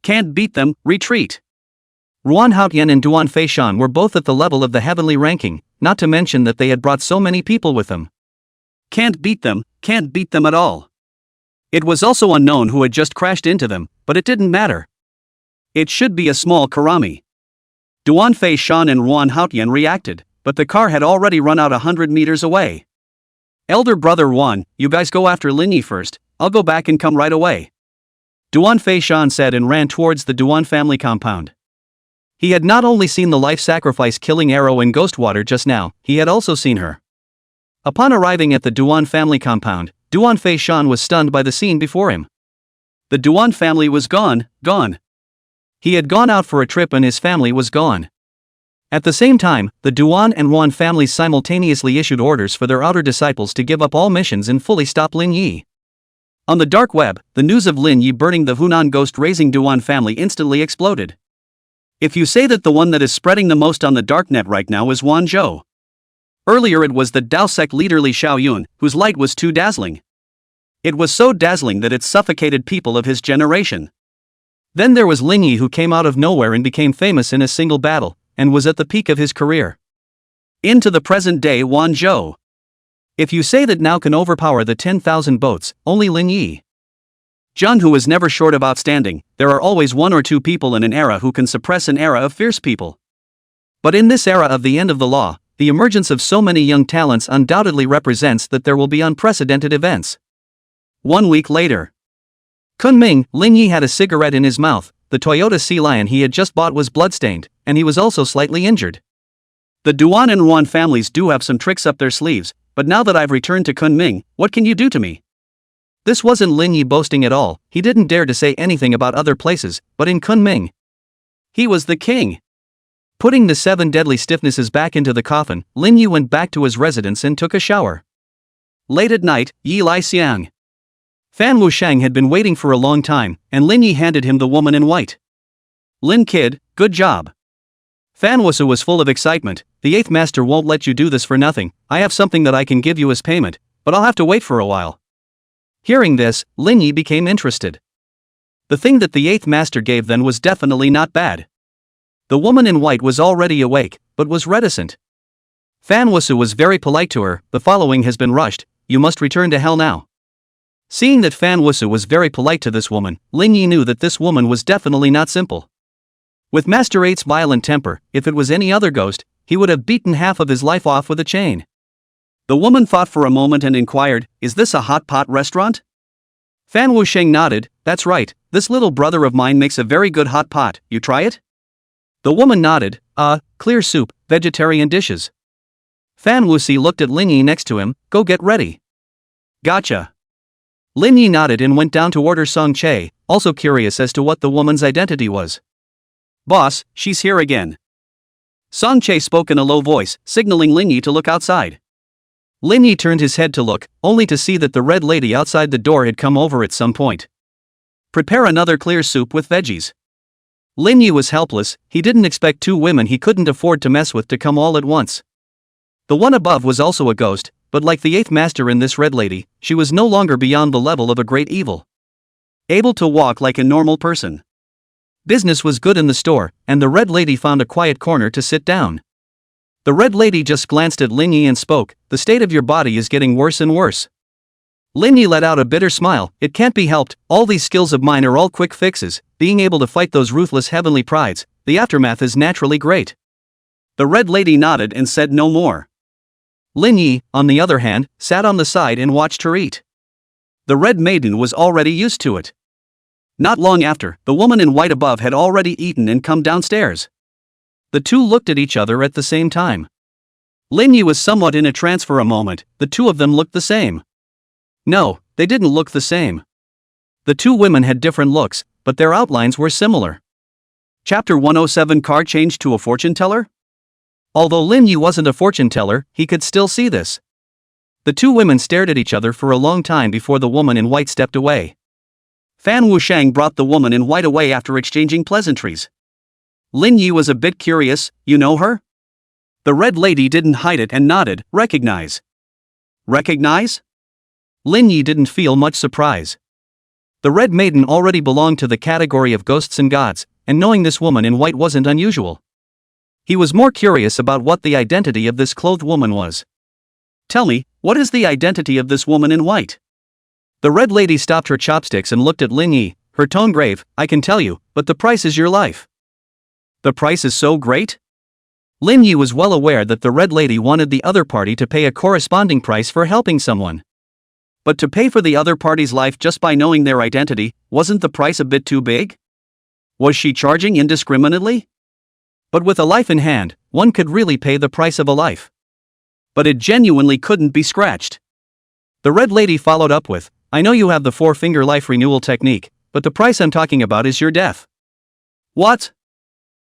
Can't beat them, retreat. He Haojie and Duan Feishan were both at the level of the heavenly ranking, not to mention that they had brought so many people with them. Can't beat them at all. It was also unknown who had just crashed into them, but it didn't matter. It should be a small karami. Duan Feishan and He Haojie reacted, but the car had already run out 100 meters away. Elder brother Ruan, you guys go after Lin Yi first, I'll go back and come right away. Duan Feishan said and ran towards the Duan family compound. He had not only seen the life sacrifice killing arrow in ghost water just now, he had also seen her. Upon arriving at the Duan family compound, Duan Feishan was stunned by the scene before him. The Duan family was gone. He had gone out for a trip and his family was gone. At the same time, the Duan and Ruan families simultaneously issued orders for their outer disciples to give up all missions and fully stop Lin Yi. On the dark web, the news of Lin Yi burning the Hunan ghost-raising Duan family instantly exploded. If you say that the one that is spreading the most on the darknet right now is Wanzhou. Earlier it was the Dao sect leader Li Xiaoyun, whose light was too dazzling. It was so dazzling that it suffocated people of his generation. Then there was Lin Yi, who came out of nowhere and became famous in a single battle, and was at the peak of his career. Into the present day Wanzhou. If you say that now can overpower the 10,000 boats, only Lin Yi. Zhang, who is never short of outstanding, there are always 1 or 2 people in an era who can suppress an era of fierce people. But in this era of the end of the law, the emergence of so many young talents undoubtedly represents that there will be unprecedented events. 1 week later. Kunming, Lin Yi had a cigarette in his mouth. The Toyota Sea Lion he had just bought was bloodstained, and he was also slightly injured. The Duan and Ruan families do have some tricks up their sleeves, but now that I've returned to Kunming, what can you do to me? This wasn't Lin Yi boasting at all. He didn't dare to say anything about other places, but in Kunming, he was the king. Putting the 7 deadly stiffnesses back into the coffin, Lin Yi went back to his residence and took a shower. Late at night, Yi Lai Xiang. Fan Wushang had been waiting for a long time, and Lin Yi handed him the woman in white. Lin kid, good job. Fan Wusu was full of excitement. The 8th master won't let you do this for nothing. I have something that I can give you as payment, but I'll have to wait for a while. Hearing this, Lin Yi became interested. The thing that the 8th master gave then was definitely not bad. The woman in white was already awake, but was reticent. Fan Wusu was very polite to her. The following has been rushed. You must return to hell now. Seeing that Fan Wusu was very polite to this woman, Lin Yi knew that this woman was definitely not simple. With Master 8's violent temper, if it was any other ghost, he would have beaten half of his life off with a chain. The woman thought for a moment and inquired, is this a hot pot restaurant? Fan Wusheng nodded. That's right, this little brother of mine makes a very good hot pot, you try it? The woman nodded. Clear soup, vegetarian dishes. Fan Wuxi looked at Lin Yi next to him. Go get ready. Gotcha. Lin Yi nodded and went down to order Song Che, also curious as to what the woman's identity was. Boss, she's here again. Song Che spoke in a low voice, signaling Lin Yi to look outside. Lin Yi turned his head to look, only to see that the red lady outside the door had come over at some point. Prepare another clear soup with veggies. Lin Yi was helpless. He didn't expect two women he couldn't afford to mess with to come all at once. The one above was also a ghost, but like the eighth master in this red lady, she was no longer beyond the level of a great evil. Able to walk like a normal person. Business was good in the store, and the red lady found a quiet corner to sit down. The red lady just glanced at Lin Yi and spoke, the state of your body is getting worse and worse. Lin Yi let out a bitter smile, it can't be helped, all these skills of mine are all quick fixes, being able to fight those ruthless heavenly prides, the aftermath is naturally great. The red lady nodded and said no more. Lin Yi, on the other hand, sat on the side and watched her eat. The red maiden was already used to it. Not long after, the woman in white above had already eaten and come downstairs. The two looked at each other at the same time. Lin Yi was somewhat in a trance for a moment, the two of them looked the same. No, they didn't look the same. The two women had different looks, but their outlines were similar. Chapter 107 Card changed to a fortune teller? Although Lin Yi wasn't a fortune teller, he could still see this. The two women stared at each other for a long time before the woman in white stepped away. Fan Wusheng brought the woman in white away after exchanging pleasantries. Lin Yi was a bit curious, you know her? The red lady didn't hide it and nodded, recognize. Recognize? Lin Yi didn't feel much surprise. The red maiden already belonged to the category of ghosts and gods, and knowing this woman in white wasn't unusual. He was more curious about what the identity of this clothed woman was. Tell me, what is the identity of this woman in white? The red lady stopped her chopsticks and looked at Lin Yi, her tone grave, I can tell you, but the price is your life. The price is so great? Lin Yi was well aware that the red lady wanted the other party to pay a corresponding price for helping someone. But to pay for the other party's life just by knowing their identity, wasn't the price a bit too big? Was she charging indiscriminately? But with a life in hand, one could really pay the price of a life. But it genuinely couldn't be scratched. The red lady followed up with, I know you have the four-finger life renewal technique, but the price I'm talking about is your death. What?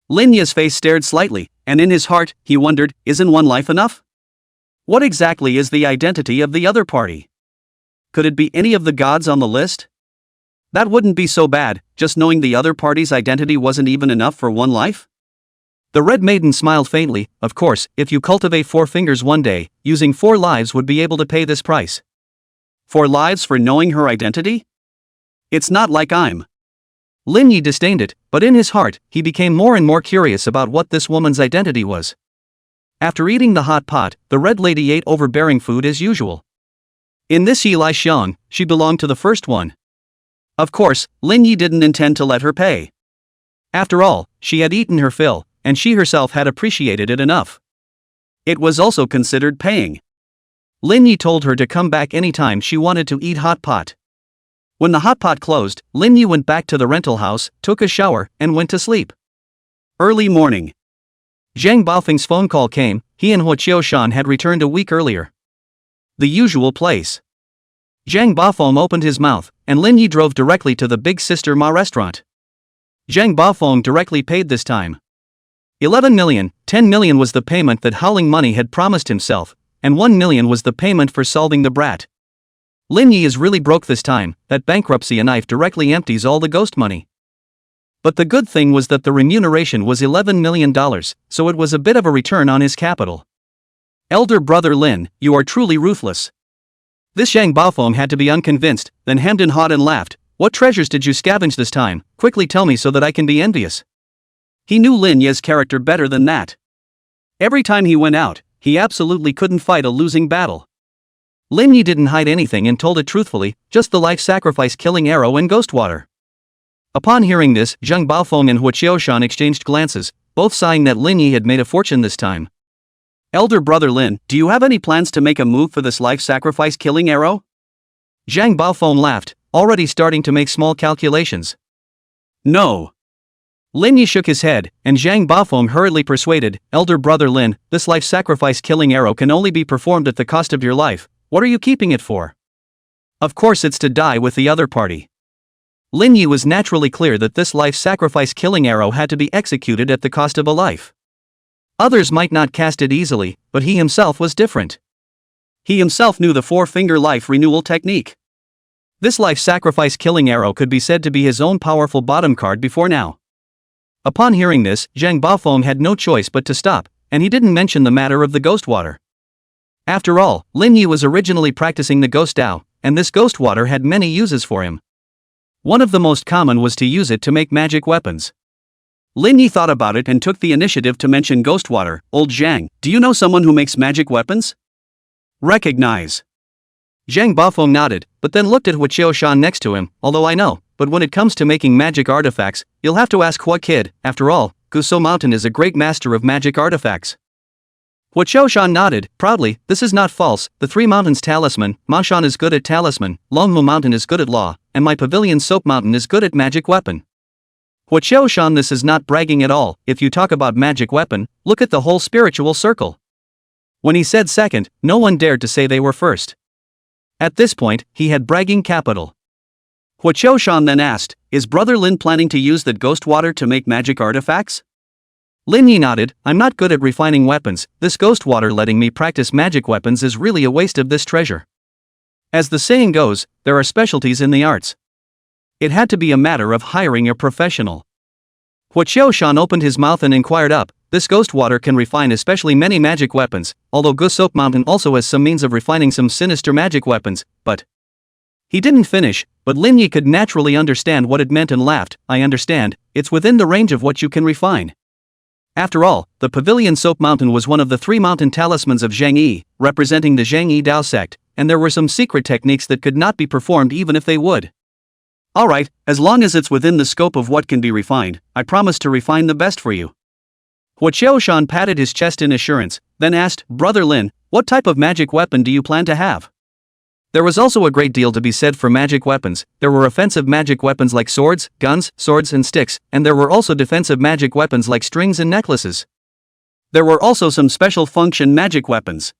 Lin Yi's face stared slightly, and in his heart, he wondered, isn't one life enough? What exactly is the identity of the other party? Could it be any of the gods on the list? That wouldn't be so bad, just knowing the other party's identity wasn't even enough for one life? The red maiden smiled faintly, of course, if you cultivate 4 fingers one day, using 4 lives would be able to pay this price. 4 lives for knowing her identity? It's not like I'm. Lin Yi disdained it, but in his heart, he became more and more curious about what this woman's identity was. After eating the hot pot, the red lady ate overbearing food as usual. In this Yi Lai Xiang, she belonged to the first one. Of course, Lin Yi didn't intend to let her pay. After all, she had eaten her fill, and she herself had appreciated it enough. It was also considered paying. Lin Yi told her to come back anytime she wanted to eat hot pot. When the hot pot closed, Lin Yi went back to the rental house, took a shower, and went to sleep. Early morning. Zhang Baofeng's phone call came. He and He Haojie had returned a week earlier. The usual place. Zhang Baofeng opened his mouth, and Lin Yi drove directly to the Big Sister Ma restaurant. Zhang Baofeng directly paid this time. 11 million, 10 million was the payment that Howling Money had promised himself, and 1 million was the payment for solving the brat. Lin Yi is really broke this time, that bankruptcy a knife directly empties all the ghost money. But the good thing was that the remuneration was $11 million, so it was a bit of a return on his capital. Elder brother Lin, you are truly ruthless. This Zhang Baofeng had to be unconvinced, then hemmed and hawed and laughed. What treasures did you scavenge this time? Quickly tell me so that I can be envious. He knew Lin Yi's character better than that. Every time he went out, he absolutely couldn't fight a losing battle. Lin Yi didn't hide anything and told it truthfully, just the life sacrifice killing arrow and ghost water. Upon hearing this, Zhang Baofeng and He Haojie exchanged glances, both sighing that Lin Yi had made a fortune this time. Elder brother Lin, do you have any plans to make a move for this life sacrifice killing arrow? Zhang Baofeng laughed. already starting to make small calculations. No. Lin Yi shook his head, and Zhang Bafeng hurriedly persuaded, Elder Brother Lin, this life sacrifice killing arrow can only be performed at the cost of your life. What are you keeping it for? Of course it's to die with the other party. Lin Yi was naturally clear that this life sacrifice killing arrow had to be executed at the cost of a life. Others might not cast it easily, but he himself was different. He himself knew the four-finger life renewal technique. This life sacrifice killing arrow could be said to be his own powerful bottom card before now. Upon hearing this, Zhang Bafeng had no choice but to stop, and he didn't mention the matter of the ghost water. After all, Lin Yi was originally practicing the ghost Dao, and this ghost water had many uses for him. One of the most common was to use it to make magic weapons. Lin Yi thought about it and took the initiative to mention ghost water. Old Zhang, do you know someone who makes magic weapons? Recognize. Zhang Bafeng nodded, but then looked at Hua Qiushan next to him. Although I know, but when it comes to making magic artifacts, you'll have to ask Hua Kid. After all, Guso Mountain is a great master of magic artifacts. Hua Qiushan nodded, proudly. This is not false. The Three Mountains Talisman, Mashan is good at talisman, Longmu Mountain is good at law, and my pavilion Soap Mountain is good at magic weapon. Hua Qiushan, this is not bragging at all. If you talk about magic weapon, look at the whole spiritual circle. When he said second, no one dared to say they were first. At this point, he had bragging capital. Hua Qiushan then asked, is Brother Lin planning to use that ghost water to make magic artifacts? Lin Yi nodded, I'm not good at refining weapons, this ghost water letting me practice magic weapons is really a waste of this treasure. As the saying goes, there are specialties in the arts. It had to be a matter of hiring a professional. Hua Qiushan opened his mouth and inquired up, this ghost water can refine especially many magic weapons, although Gusok Mountain also has some means of refining some sinister magic weapons, but... He didn't finish, but Lin Yi could naturally understand what it meant and laughed, I understand, it's within the range of what you can refine. After all, the Pavilion Soap Mountain was one of the three mountain talismans of Zhang Yi, representing the Zhang Yi Dao sect, and there were some secret techniques that could not be performed even if they would. Alright, as long as it's within the scope of what can be refined, I promise to refine the best for you. Hua Qiushan patted his chest in assurance, then asked, Brother Lin, what type of magic weapon do you plan to have? There was also a great deal to be said for magic weapons. There were offensive magic weapons like swords, guns, swords and sticks, and there were also defensive magic weapons like strings and necklaces. There were also some special function magic weapons.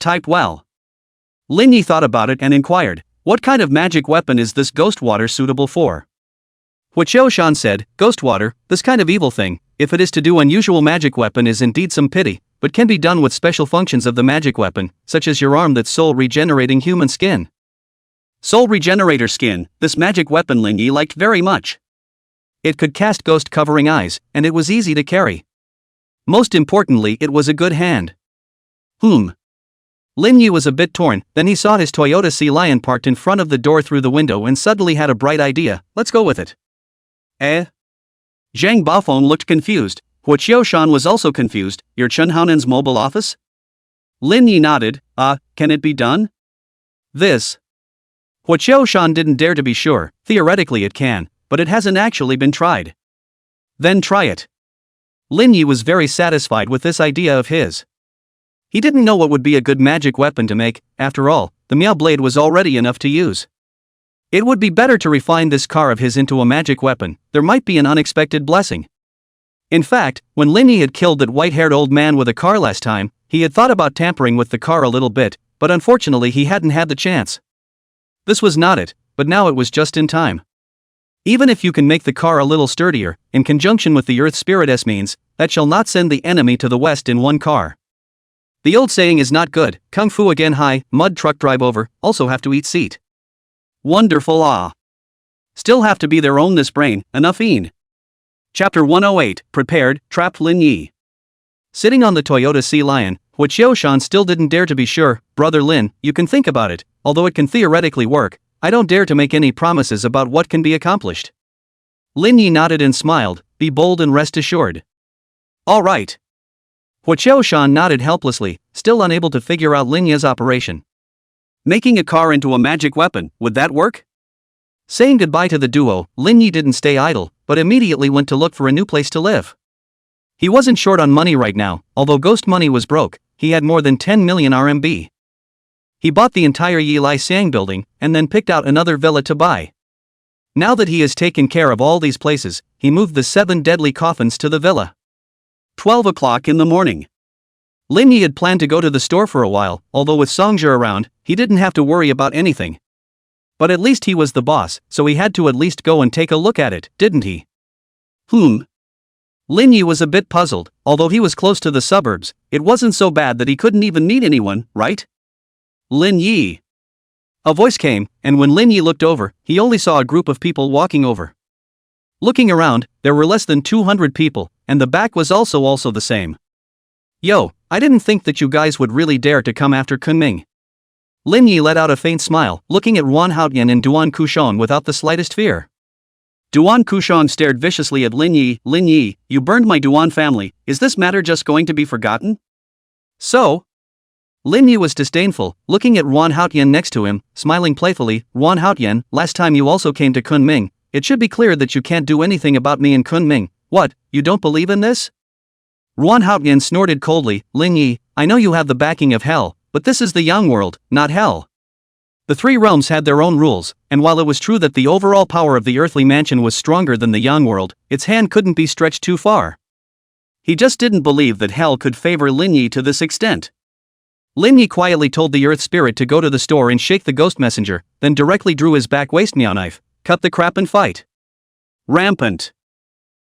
Type well. Lin Yi thought about it and inquired, what kind of magic weapon is this ghost water suitable for? Hua Qiushan said, ghost water, this kind of evil thing, if it is to do unusual magic weapon is indeed some pity, but can be done with special functions of the magic weapon, such as your arm that's soul regenerating human skin. Soul regenerator skin, this magic weapon Lin Yi liked very much. It could cast ghost covering eyes, and it was easy to carry. Most importantly, it was a good hand. Lin Yi was a bit torn, then he saw his Toyota Sea Lion parked in front of the door through the window and suddenly had a bright idea, let's go with it. Zhang Bafeng looked confused. Hua Qiushan was also confused, your Chunhaonen's mobile office? Lin Yi nodded, can it be done? This. Hua Qiushan didn't dare to be sure, theoretically it can, but it hasn't actually been tried. Then try it. Lin Yi was very satisfied with this idea of his. He didn't know what would be a good magic weapon to make, after all, the Miao blade was already enough to use. It would be better to refine this car of his into a magic weapon, there might be an unexpected blessing. In fact, when Lin Yi had killed that white-haired old man with a car last time, he had thought about tampering with the car a little bit, but unfortunately he hadn't had the chance. This was not it, but now it was just in time. Even if you can make the car a little sturdier, in conjunction with the earth spiritess means, that shall not send the enemy to the west in one car. The old saying is not good, kung fu again high, mud truck drive over, also have to eat seat. Wonderful Still have to be their own this brain, enough een. Chapter 108, Prepared, Trapped Lin Yi. Sitting on the Toyota Sea Lion, Hua Qiushan still didn't dare to be sure, Brother Lin, you can think about it, although it can theoretically work, I don't dare to make any promises about what can be accomplished. Lin Yi nodded and smiled, be bold and rest assured. All right. Hua Qiushan nodded helplessly, still unable to figure out Lin Yi's operation. Making a car into a magic weapon, would that work? Saying goodbye to the duo, Lin Yi didn't stay idle, but immediately went to look for a new place to live. He wasn't short on money right now, although ghost money was broke, he had more than 10 million RMB. he bought the entire Yi Lai Siang building and then picked out another villa to buy. Now that he has taken care of all these places, he moved the 7 deadly coffins to the villa. 12 o'clock in the morning. Lin Yi had planned to go to the store for a while, although with Songzhi around, he didn't have to worry about anything. But at least he was the boss, so he had to at least go and take a look at it, didn't he? Lin Yi was a bit puzzled. Although he was close to the suburbs, it wasn't so bad that he couldn't even meet anyone, right? Lin Yi. A voice came, and when Lin Yi looked over, he only saw a group of people walking over. Looking around, there were less than 200 people, and the back was also the same. Yo, I didn't think that you guys would really dare to come after Kunming. Lin Yi let out a faint smile, looking at He Haojie and Duan Kushong without the slightest fear. Duan Kushong stared viciously at Lin Yi. Lin Yi, you burned my Duan family, is this matter just going to be forgotten? So? Lin Yi was disdainful, looking at He Haojie next to him, smiling playfully. He Haojie, last time you also came to Kunming, it should be clear that you can't do anything about me and Kunming. What, you don't believe in this? He Haojie snorted coldly. Lin Yi, I know you have the backing of hell, but this is the Yang world, not hell. The 3 realms had their own rules, and while it was true that the overall power of the earthly mansion was stronger than the Yang world, its hand couldn't be stretched too far. He just didn't believe that hell could favor Lin Yi to this extent. Lin Yi quietly told the earth spirit to go to the store and shake the ghost messenger, then directly drew his back waist meow knife. Cut the crap and fight. Rampant.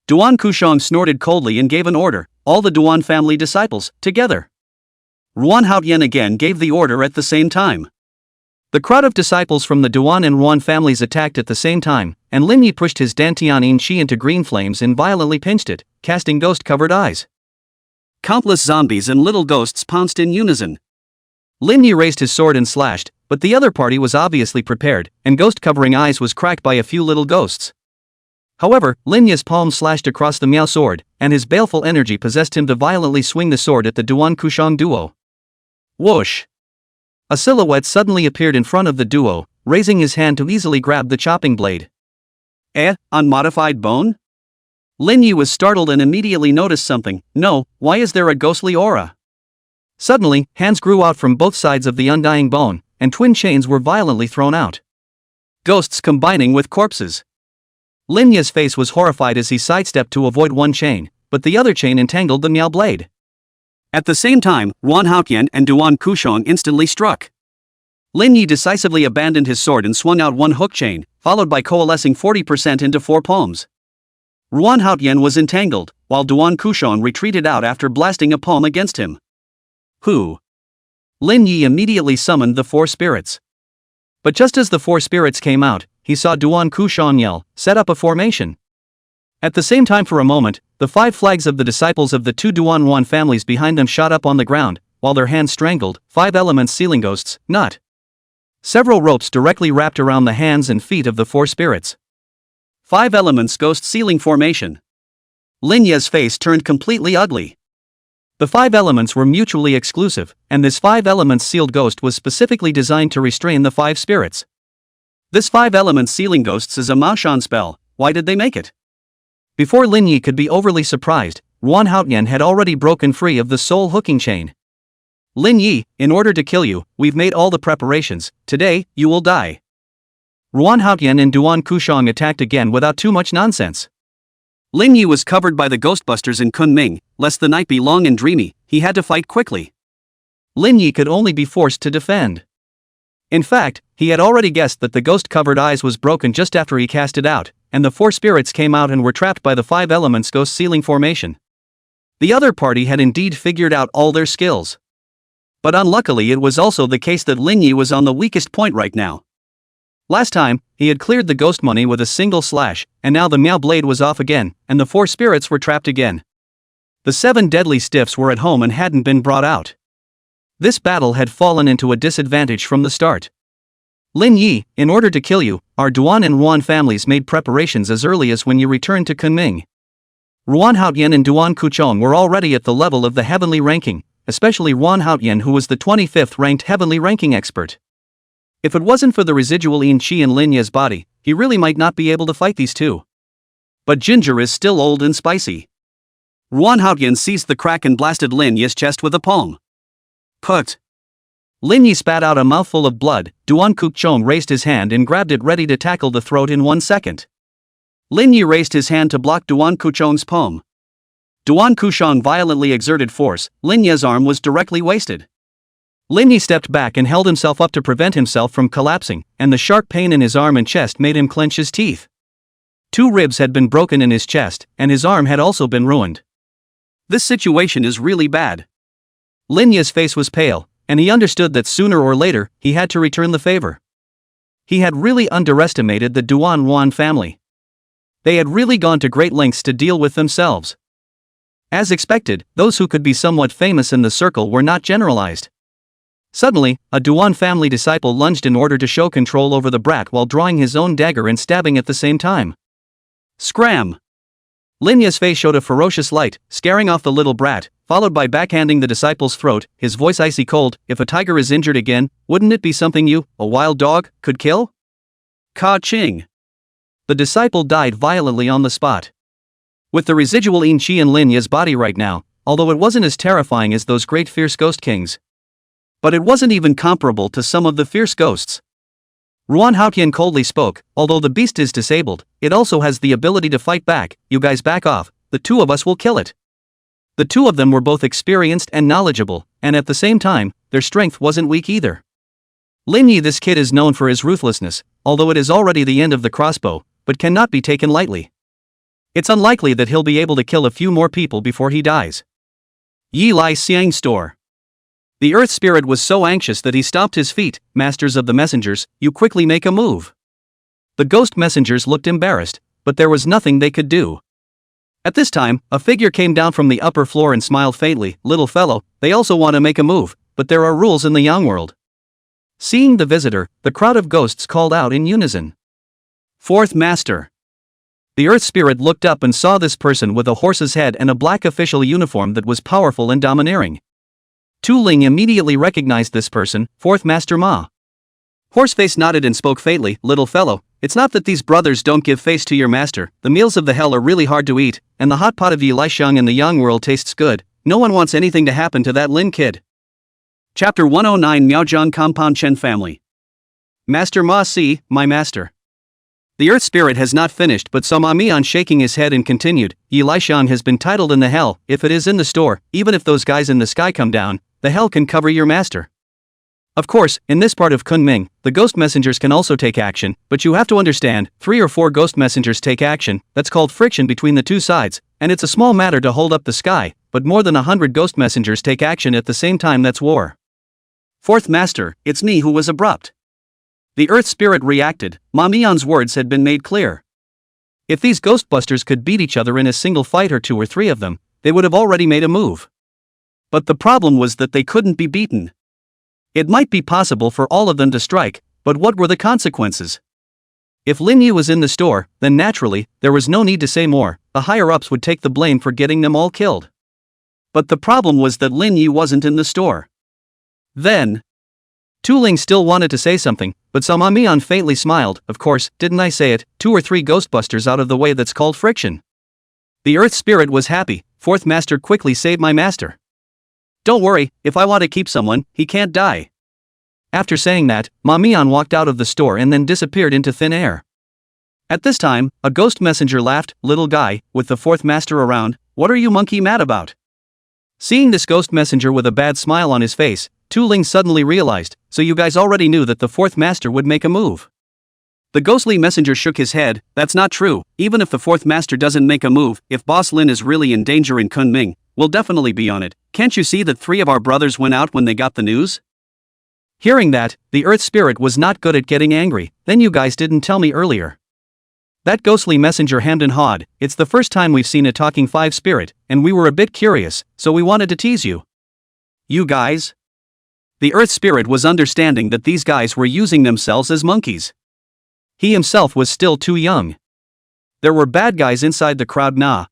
Duan Kushong snorted coldly and gave an order, all the Duan family disciples, together. He Haojie again gave the order at the same time. The crowd of disciples from the Duan and Ruan families attacked at the same time, and Lin Yi pushed his Dantianin Shi into green flames and violently pinched it, casting ghost-covered eyes. Countless zombies and little ghosts pounced in unison. Lin Yi raised his sword and slashed, but the other party was obviously prepared, and ghost-covering eyes was cracked by a few little ghosts. However, Lin Yi's palm slashed across the Miao sword, and his baleful energy possessed him to violently swing the sword at the Duan Kushong duo. Whoosh! A silhouette suddenly appeared in front of the duo, raising his hand to easily grab the chopping blade. Unmodified bone? Lin Yi was startled and immediately noticed something. No, why is there a ghostly aura? Suddenly, hands grew out from both sides of the undying bone, and twin chains were violently thrown out. Ghosts combining with corpses. Lin Yi's face was horrified as he sidestepped to avoid one chain, but the other chain entangled the Miao blade. At the same time, He Haojie and Duan Kushong instantly struck. Lin Yi decisively abandoned his sword and swung out one hook chain, followed by coalescing 40% into 4 palms. He Haojie was entangled, while Duan Kushong retreated out after blasting a palm against him. Lin Yi immediately summoned the 4 spirits. But just as the 4 spirits came out, he saw Duan Kushong yell, set up a formation. At the same time for a moment, the 5 flags of the disciples of the 2 Duan Ruan families behind them shot up on the ground, while their hands strangled 5 elements sealing ghosts, not. Several ropes directly wrapped around the hands and feet of the 4 spirits. 5 elements ghost sealing formation. Lin Yi's face turned completely ugly. The 5 elements were mutually exclusive, and this 5 elements sealed ghost was specifically designed to restrain the 5 spirits. This 5 elements sealing ghosts is a Maoshan spell. Why did they make it? Before Lin Yi could be overly surprised, He Haojie had already broken free of the soul hooking chain. Lin Yi, in order to kill you, we've made all the preparations. Today, you will die. He Haojie and Duan Kushong attacked again without too much nonsense. Lin Yi was covered by the ghostbusters in Kunming. Lest the night be long and dreamy, he had to fight quickly. Lin Yi could only be forced to defend. In fact, he had already guessed that the ghost-covered eyes was broken just after he cast it out, and the 4 spirits came out and were trapped by the 5 elements ghost sealing formation. The other party had indeed figured out all their skills. But unluckily it was also the case that Lin Yi was on the weakest point right now. Last time, he had cleared the ghost money with a single slash, and now the Miao blade was off again, and the 4 spirits were trapped again. The 7 deadly stiffs were at home and hadn't been brought out. This battle had fallen into a disadvantage from the start. Lin Yi, in order to kill you, our Duan and Ruan families made preparations as early as when you returned to Kunming. He Haojie and Duan Kuchong were already at the level of the heavenly ranking, especially He Haojie, who was the 25th ranked heavenly ranking expert. If it wasn't for the residual Yin Qi in Lin Yi's body, he really might not be able to fight these 2. But ginger is still old and spicy. He Haojie seized the crack and blasted Lin Yi's chest with a palm. Put. Lin Yi spat out a mouthful of blood. Duan Kukchong raised his hand and grabbed it, ready to tackle the throat in 1 second. Lin Yi raised his hand to block Duan Kuchong's palm. Duan Kuchong violently exerted force. Lin Yi's arm was directly wasted. Lin Yi stepped back and held himself up to prevent himself from collapsing, and the sharp pain in his arm and chest made him clench his teeth. 2 ribs had been broken in his chest, and his arm had also been ruined. This situation is really bad. Lin Yi's face was pale, and he understood that sooner or later, he had to return the favor. He had really underestimated the Duan Wan family. They had really gone to great lengths to deal with themselves. As expected, those who could be somewhat famous in the circle were not generalized. Suddenly, a Duan family disciple lunged in order to show control over the brat while drawing his own dagger and stabbing at the same time. Scram! Lin Yi's face showed a ferocious light, scaring off the little brat, followed by backhanding the disciple's throat, his voice icy cold. If a tiger is injured again, wouldn't it be something you, a wild dog, could kill? Ka-ching! The disciple died violently on the spot. With the residual yin qi in Lin Yi's body right now, although it wasn't as terrifying as those great fierce ghost kings. But it wasn't even comparable to some of the fierce ghosts. Ruan Haotian coldly spoke, although the beast is disabled, it also has the ability to fight back. You guys back off, the 2 of us will kill it. The 2 of them were both experienced and knowledgeable, and at the same time, their strength wasn't weak either. Lin Yi, this kid is known for his ruthlessness, although it is already the end of the crossbow, but cannot be taken lightly. It's unlikely that he'll be able to kill a few more people before he dies. Yi Lai Xiang Store. The Earth Spirit was so anxious that he stomped his feet. Masters of the messengers, you quickly make a move. The ghost messengers looked embarrassed, but there was nothing they could do. At this time, a figure came down from the upper floor and smiled faintly. Little fellow, they also want to make a move, but there are rules in the Yang world. Seeing the visitor, the crowd of ghosts called out in unison. 4th Master. The Earth Spirit looked up and saw this person with a horse's head and a black official uniform that was powerful and domineering. Tu Ling immediately recognized this person, 4th Master Ma. Horseface nodded and spoke faintly. Little fellow, it's not that these brothers don't give face to your master. The meals of the hell are really hard to eat, and the hot pot of Yi Lai Xiang in the Yang world tastes good. No one wants anything to happen to that Lin kid. Chapter 109, Miaozhang Compound Chen Family. Master Ma Si, my master. The Earth Spirit has not finished, but saw Ma Mian shaking his head and continued. Yi Lai Xiang has been titled in the hell. If it is in the store, even if those guys in the sky come down, the hell can cover your master. Of course, in this part of Kunming, the ghost messengers can also take action, but you have to understand, 3 or 4 ghost messengers take action. That's called friction between the 2 sides, and it's a small matter to hold up the sky, but more than 100 ghost messengers take action at the same time. That's war. 4th Master, it's me who was abrupt. The Earth Spirit reacted. Ma Mian's words had been made clear. If these ghostbusters could beat each other in a single fight, or 2 or 3 of them, they would have already made a move. But the problem was that they couldn't be beaten. It might be possible for all of them to strike, but what were the consequences? If Lin Yi was in the store, then naturally, there was no need to say more. The higher-ups would take the blame for getting them all killed. But the problem was that Lin Yi wasn't in the store. Then, Tu Ling still wanted to say something, but Sama Mian faintly smiled. Of course, didn't I say it? 2 or 3 ghostbusters out of the way, that's called friction. The Earth Spirit was happy. 4th Master quickly saved my master. Don't worry, if I want to keep someone, he can't die. After saying that, Ma Mian walked out of the store and then disappeared into thin air. At this time, a ghost messenger laughed. Little guy, with the 4th Master around, what are you monkey mad about? Seeing this ghost messenger with a bad smile on his face, Tu Ling suddenly realized, so you guys already knew that the 4th Master would make a move. The ghostly messenger shook his head. That's not true. Even if the 4th Master doesn't make a move, if Boss Lin is really in danger in Kunming, we'll definitely be on it. Can't you see that 3 of our brothers went out when they got the news? Hearing that, the Earth Spirit was not good at getting angry. Then you guys didn't tell me earlier. That ghostly messenger hemmed and hawed. It's the first time we've seen a talking 5 spirit, and we were a bit curious, so we wanted to tease you. You guys? The Earth Spirit was understanding that these guys were using themselves as monkeys. He himself was still too young. There were bad guys inside the crowd now.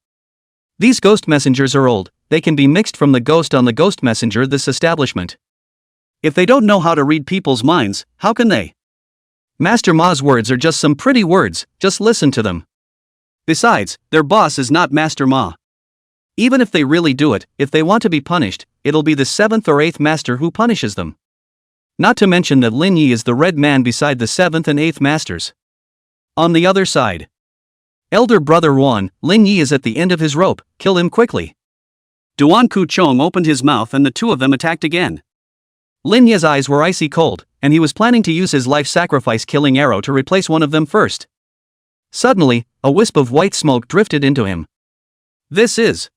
These ghost messengers are old. They can be mixed from the ghost on the ghost messenger, this establishment. If they don't know how to read people's minds, how can they? Master Ma's words are just some pretty words, just listen to them. Besides, their boss is not Master Ma. Even if they really do it, if they want to be punished, it'll be the 7th or 8th Master who punishes them. Not to mention that Lin Yi is the red man beside the 7th and 8th masters. On the other side, elder brother Wan, Lin Yi is at the end of his rope, kill him quickly. Duan Kuchong opened his mouth and the two of them attacked again. Lin Yi's eyes were icy cold, and he was planning to use his life sacrifice killing arrow to replace one of them first. Suddenly, a wisp of white smoke drifted into him. This is.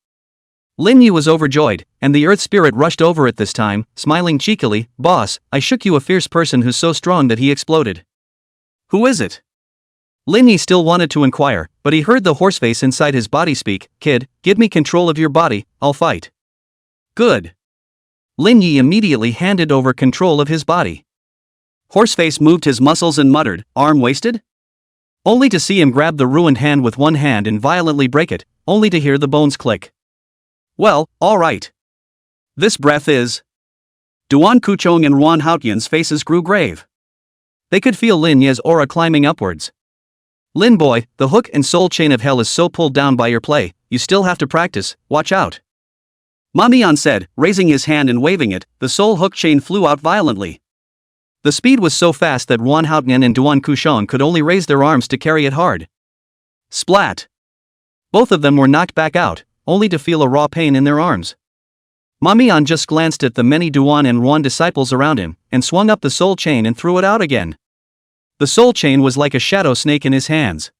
Lin Yi was overjoyed, and the earth spirit rushed over it this time, smiling cheekily, "Boss, I shook you a fierce person who's so strong that he exploded." "Who is it?" Lin Yi still wanted to inquire, but he heard the horseface inside his body speak, "Kid, give me control of your body, I'll fight." "Good." Lin Yi immediately handed over control of his body. Horseface moved his muscles and muttered, "Arm wasted?" Only to see him grab the ruined hand with one hand and violently break it, only to hear the bones click. "Well, alright. This breath is..." Duan Kuchong and He Haojie's faces grew grave. They could feel Lin Yi's aura climbing upwards. "Lin boy, the hook and soul chain of hell is so pulled down by your play, you still have to practice, watch out." Ma Mian said, raising his hand and waving it. The soul hook chain flew out violently. The speed was so fast that He Haojie and Duan Kuchong could only raise their arms to carry it hard. Splat! Both of them were knocked back out, only to feel a raw pain in their arms. Ma Mian just glanced at the many Duan and Wan disciples around him, and swung up the soul chain and threw it out again. The soul chain was like a shadow snake in his hands.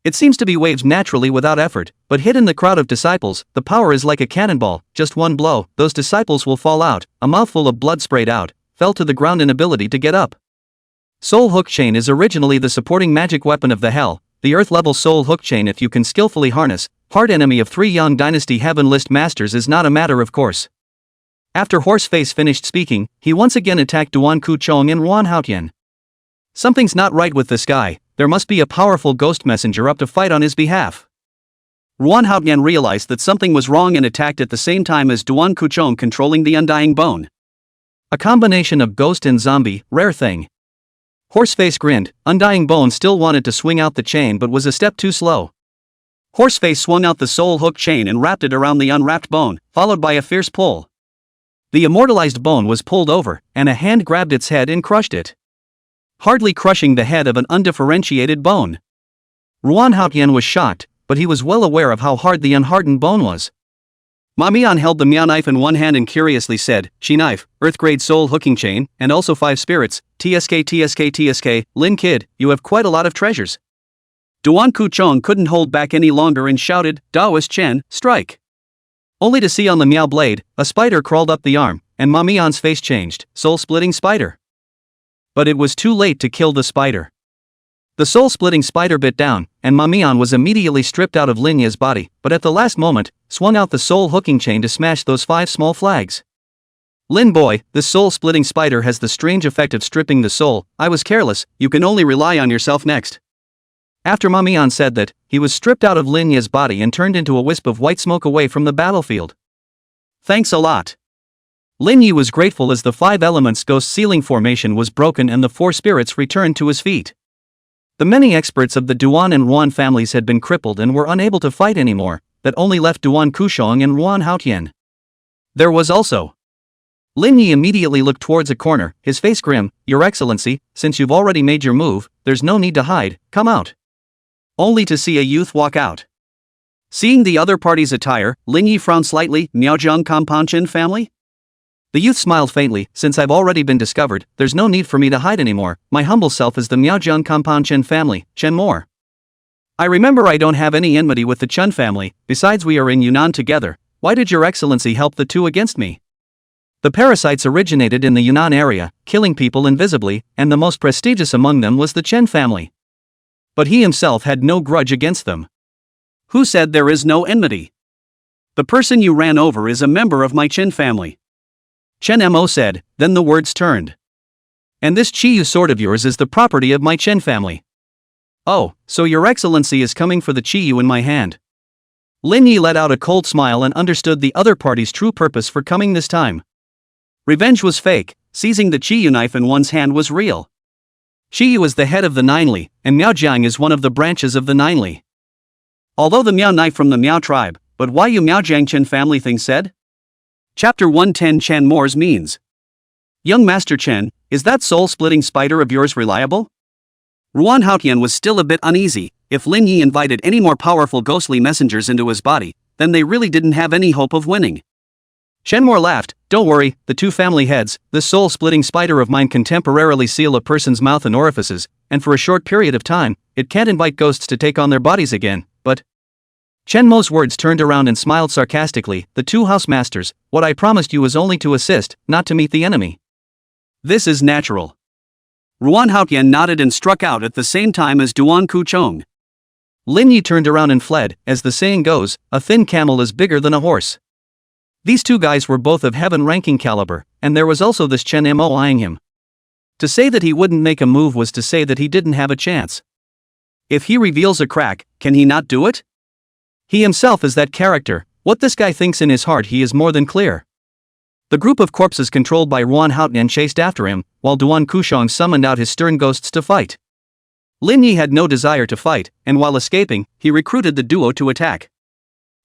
It seems to be waved naturally without effort, but hid in the crowd of disciples, the power is like a cannonball, just one blow, those disciples will fall out, a mouthful of blood sprayed out, fell to the ground inability to get up. Soul hook chain is originally the supporting magic weapon of the hell, the earth-level soul hook chain if you can skillfully harness. Hard enemy of 3 Yang Dynasty Heaven List Masters is not a matter of course. After Horseface finished speaking, he once again attacked Duan Kuchong and He Haojie. Something's not right with this guy, there must be a powerful ghost messenger up to fight on his behalf. He Haojie realized that something was wrong and attacked at the same time as Duan Kuchong controlling the undying bone. A combination of ghost and zombie, rare thing. Horseface grinned, undying bone still wanted to swing out the chain but was a step too slow. Horseface swung out the soul hook chain and wrapped it around the unwrapped bone, followed by a fierce pull. The immortalized bone was pulled over, and a hand grabbed its head and crushed it. Hardly crushing the head of an undifferentiated bone. He Haojie was shocked, but he was well aware of how hard the unhardened bone was. Ma Mian held the Miao knife in one hand and curiously said, "She knife, earth-grade soul hooking chain, and also 5 spirits, TSK, Lin kid, you have quite a lot of treasures." Duan Kuchong couldn't hold back any longer and shouted, "Daoist Chen, strike!" Only to see on the Miao blade, a spider crawled up the arm, and Ma Mian's face changed, soul-splitting spider. But it was too late to kill the spider. The soul-splitting spider bit down, and Ma Mian was immediately stripped out of Lin Yi's body, but at the last moment, swung out the soul hooking chain to smash those 5 small flags. "Lin boy, this soul-splitting spider has the strange effect of stripping the soul. I was careless, you can only rely on yourself next." After Ma Mian said that, he was stripped out of Lin Yi's body and turned into a wisp of white smoke away from the battlefield. "Thanks a lot." Lin Yi was grateful as the 5 elements ghost ceiling formation was broken and the 4 spirits returned to his feet. The many experts of the Duan and Wan families had been crippled and were unable to fight anymore, that only left Duan Kuchong and He Haojie. There was also. Lin Yi immediately looked towards a corner, his face grim. "Your Excellency, since you've already made your move, there's no need to hide, come out." Only to see a youth walk out. Seeing the other party's attire, Lin Yi frowned slightly. "Miaozhang Confronting family?" The youth smiled faintly. "Since I've already been discovered, there's no need for me to hide anymore. My humble self is the Miaozhang Confronting family, Chen Moore. I remember I don't have any enmity with the Chen family, besides we are in Yunnan together. Why did your Excellency help the two against me?" The parasites originated in the Yunnan area, killing people invisibly, and the most prestigious among them was the Chen family. But he himself had no grudge against them. "Who said there is no enmity? The person you ran over is a member of my Chen family." Chen Mo said, then the words turned. "And this Chiyu sword of yours is the property of my Chen family." "Oh, so your Excellency is coming for the Chiyu in my hand." Lin Yi let out a cold smile and understood the other party's true purpose for coming this time. Revenge was fake, seizing the Chiyu knife in one's hand was real. Chiyu is the head of the Nineli, and Miaojiang is one of the branches of the Nineli. Although the Miao knife from the Miao tribe, but why you Miaojiang Chen family thing said? Chapter 110 Chen Moore's means. Young Master Chen, is that soul-splitting spider of yours reliable? Ruan Haotian was still a bit uneasy. If Lin Yi invited any more powerful ghostly messengers into his body, then they really didn't have any hope of winning. Shenmore laughed. Don't worry, the two family heads, this soul-splitting spider of mine can temporarily seal a person's mouth and orifices, and for a short period of time, it can't invite ghosts to take on their bodies again, but... Chen Mo's words turned around and smiled sarcastically. The two housemasters, what I promised you was only to assist, not to meet the enemy. This is natural. Ruan Haotian nodded and struck out at the same time as Duan Kuchong. Lin Yi turned around and fled. As the saying goes, a thin camel is bigger than a horse. These two guys were both of heaven-ranking caliber, and there was also this Chen Mo eyeing him. To say that he wouldn't make a move was to say that he didn't have a chance. If he reveals a crack, can he not do it? He himself is that character. What this guy thinks in his heart he is more than clear. The group of corpses controlled by Ruan Haotian chased after him, while Duan Kushong summoned out his stern ghosts to fight. Lin Yi had no desire to fight, and while escaping, he recruited the duo to attack.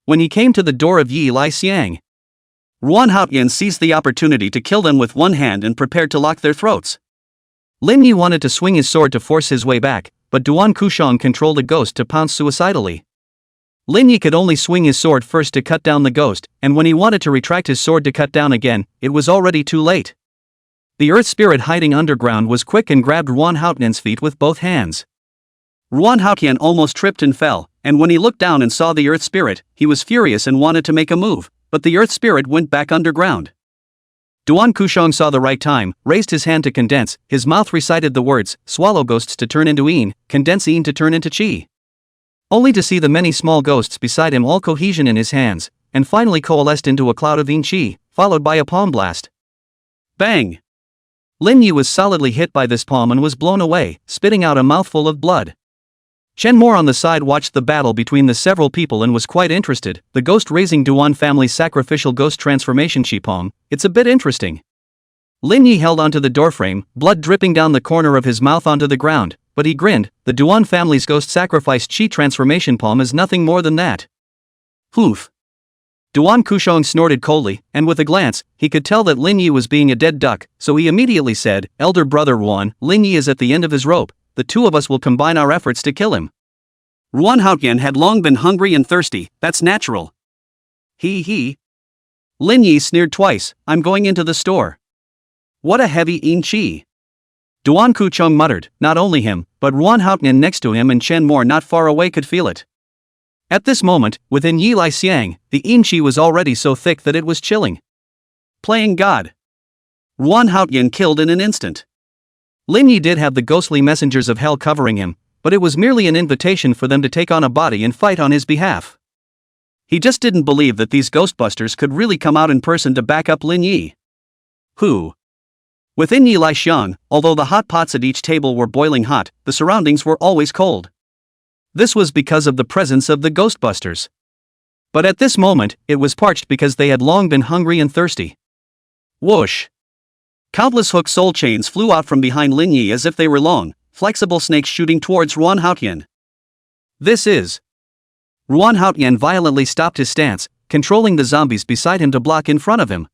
When he came to the door of Yi Lai Xiang, Ruan Haotian seized the opportunity to kill them with one hand and prepared to lock their throats. Lin Yi wanted to swing his sword to force his way back, but Duan Kushong controlled a ghost to pounce suicidally. Lin Yi could only swing his sword first to cut down the ghost, and when he wanted to retract his sword to cut down again, it was already too late. The earth spirit hiding underground was quick and grabbed Ruan Haotian's feet with both hands. Ruan Haotian almost tripped and fell, and when he looked down and saw the earth spirit, he was furious and wanted to make a move, but the earth spirit went back underground. Duan Kushong saw the right time, raised his hand to condense, his mouth recited the words, swallow ghosts to turn into een, condense een to turn into chi. Only to see the many small ghosts beside him all cohesion in his hands, and finally coalesced into a cloud of een chi, followed by a palm blast. Bang! Lin Yi was solidly hit by this palm and was blown away, spitting out a mouthful of blood. Chen Mor on the side watched the battle between the several people and was quite interested. The ghost raising Duan family's sacrificial ghost transformation chi palm, it's a bit interesting. Lin Yi held onto the doorframe, blood dripping down the corner of his mouth onto the ground, but he grinned. The Duan family's ghost sacrifice chi transformation palm is nothing more than that. Hoof. Duan Kushong snorted coldly, and with a glance, he could tell that Lin Yi was being a dead duck, so he immediately said, Elder brother Ruan, Lin Yi is at the end of his rope. The two of us will combine our efforts to kill him. Ruan Haotian had long been hungry and thirsty, that's natural. He. Lin Yi sneered twice, I'm going into the store. What a heavy een chi. Duan Kuchong muttered. Not only him, but Ruan Haotian next to him and Chen Mor not far away could feel it. At this moment, within Yi Lai Xiang, the een chi was already so thick that it was chilling. Playing God. Ruan Haotian killed in an instant. Lin Yi did have the ghostly messengers of hell covering him, but it was merely an invitation for them to take on a body and fight on his behalf. He just didn't believe that these ghostbusters could really come out in person to back up Lin Yi. Who? Within Yi Lai Xiang, although the hot pots at each table were boiling hot, the surroundings were always cold. This was because of the presence of the ghostbusters. But at this moment, it was parched because they had long been hungry and thirsty. Whoosh! Countless hook soul chains flew out from behind Lin Yi as if they were long, flexible snakes shooting towards Ruan Haotian. This is... Ruan Haotian violently stopped his stance, controlling the zombies beside him to block in front of him.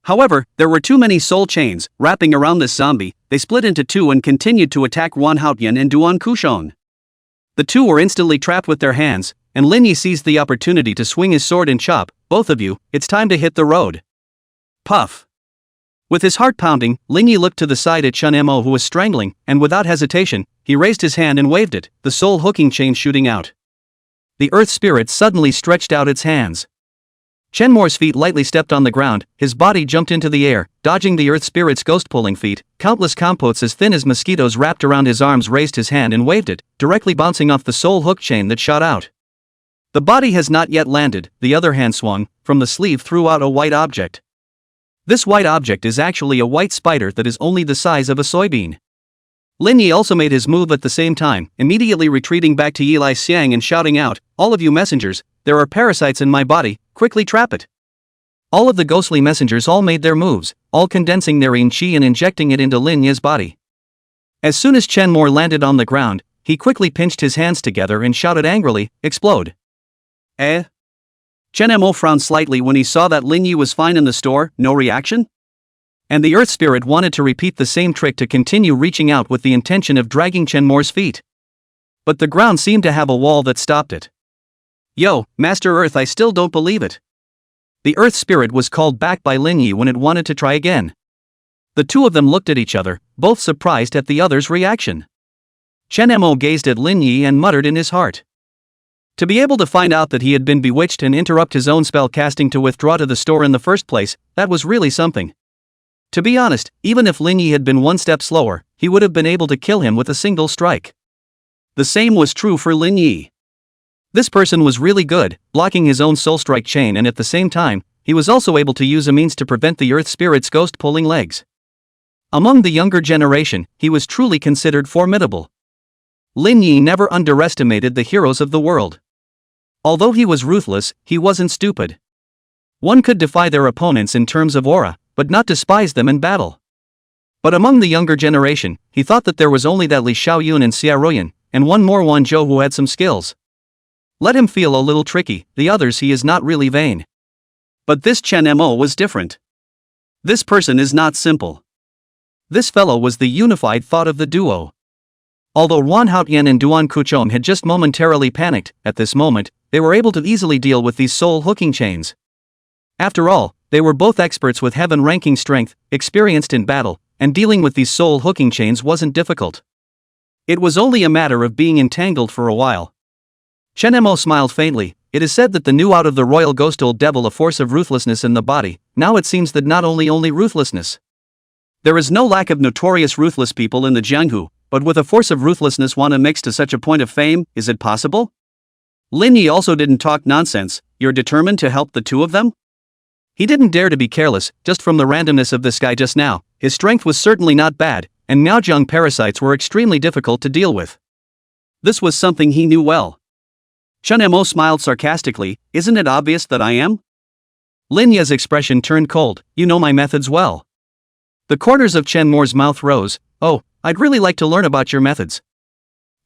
However, there were too many soul chains wrapping around this zombie. They split into two and continued to attack Ruan Haotian and Duan Kushong. The two were instantly trapped with their hands, and Lin Yi seized the opportunity to swing his sword and chop. Both of you, it's time to hit the road. Puff. With his heart pounding, Lin Yi looked to the side at Chun Mo who was strangling, and without hesitation, he raised his hand and waved it, the soul hooking chain shooting out. The earth spirit suddenly stretched out its hands. Chen Mor's feet lightly stepped on the ground, his body jumped into the air, dodging the earth spirit's ghost-pulling feet. Countless compotes as thin as mosquitoes wrapped around his arms raised his hand and waved it, directly bouncing off the soul hook chain that shot out. The body has not yet landed, the other hand swung, from the sleeve threw out a white object. This white object is actually a white spider that is only the size of a soybean. Lin Yi also made his move at the same time, immediately retreating back to Yi Lai Xiang and shouting out, all of you messengers, there are parasites in my body, quickly trap it. All of the ghostly messengers all made their moves, all condensing their een chi and injecting it into Lin Yi's body. As soon as Chen Mor landed on the ground, he quickly pinched his hands together and shouted angrily, explode. Chen Mo frowned slightly when he saw that Lin Yi was fine in the store. No reaction? And the Earth Spirit wanted to repeat the same trick to continue reaching out with the intention of dragging Chenmore's feet. But the ground seemed to have a wall that stopped it. Yo, Master Earth, I still don't believe it. The Earth Spirit was called back by Lin Yi when it wanted to try again. The two of them looked at each other, both surprised at the other's reaction. Chen Mo gazed at Lin Yi and muttered in his heart. To be able to find out that he had been bewitched and interrupt his own spell casting to withdraw to the store in the first place, that was really something. To be honest, even if Lin Yi had been one step slower, he would have been able to kill him with a single strike. The same was true for Lin Yi. This person was really good, blocking his own soul strike chain, and at the same time, he was also able to use a means to prevent the Earth Spirit's ghost pulling legs. Among the younger generation, he was truly considered formidable. Lin Yi never underestimated the heroes of the world. Although he was ruthless, he wasn't stupid. One could defy their opponents in terms of aura, but not despise them in battle. But among the younger generation, he thought that there was only that Li Xiaoyun and Xiaoyan, and one more Wan Zhou who had some skills. Let him feel a little tricky, the others he is not really vain. But this Chen Mo was different. This person is not simple. This fellow was the unified thought of the duo. Although Wan Haotian and Duan Kuchong had just momentarily panicked, at this moment, they were able to easily deal with these soul-hooking chains. After all, they were both experts with heaven-ranking strength, experienced in battle, and dealing with these soul-hooking chains wasn't difficult. It was only a matter of being entangled for a while. Chen Mo smiled faintly. It is said that the new out of the royal ghost old devil a force of ruthlessness in the body, now it seems that not only ruthlessness. There is no lack of notorious ruthless people in the Jianghu, but with a force of ruthlessness wanna mix to such a point of fame, is it possible? Lin Yi also didn't talk nonsense. You're determined to help the two of them? He didn't dare to be careless, just from the randomness of this guy just now. His strength was certainly not bad, and Miaozhong parasites were extremely difficult to deal with. This was something he knew well. Chen Mo smiled sarcastically. Isn't it obvious that I am? Lin Yi's expression turned cold. You know my methods well. The corners of Chen Mo's mouth rose. Oh, I'd really like to learn about your methods.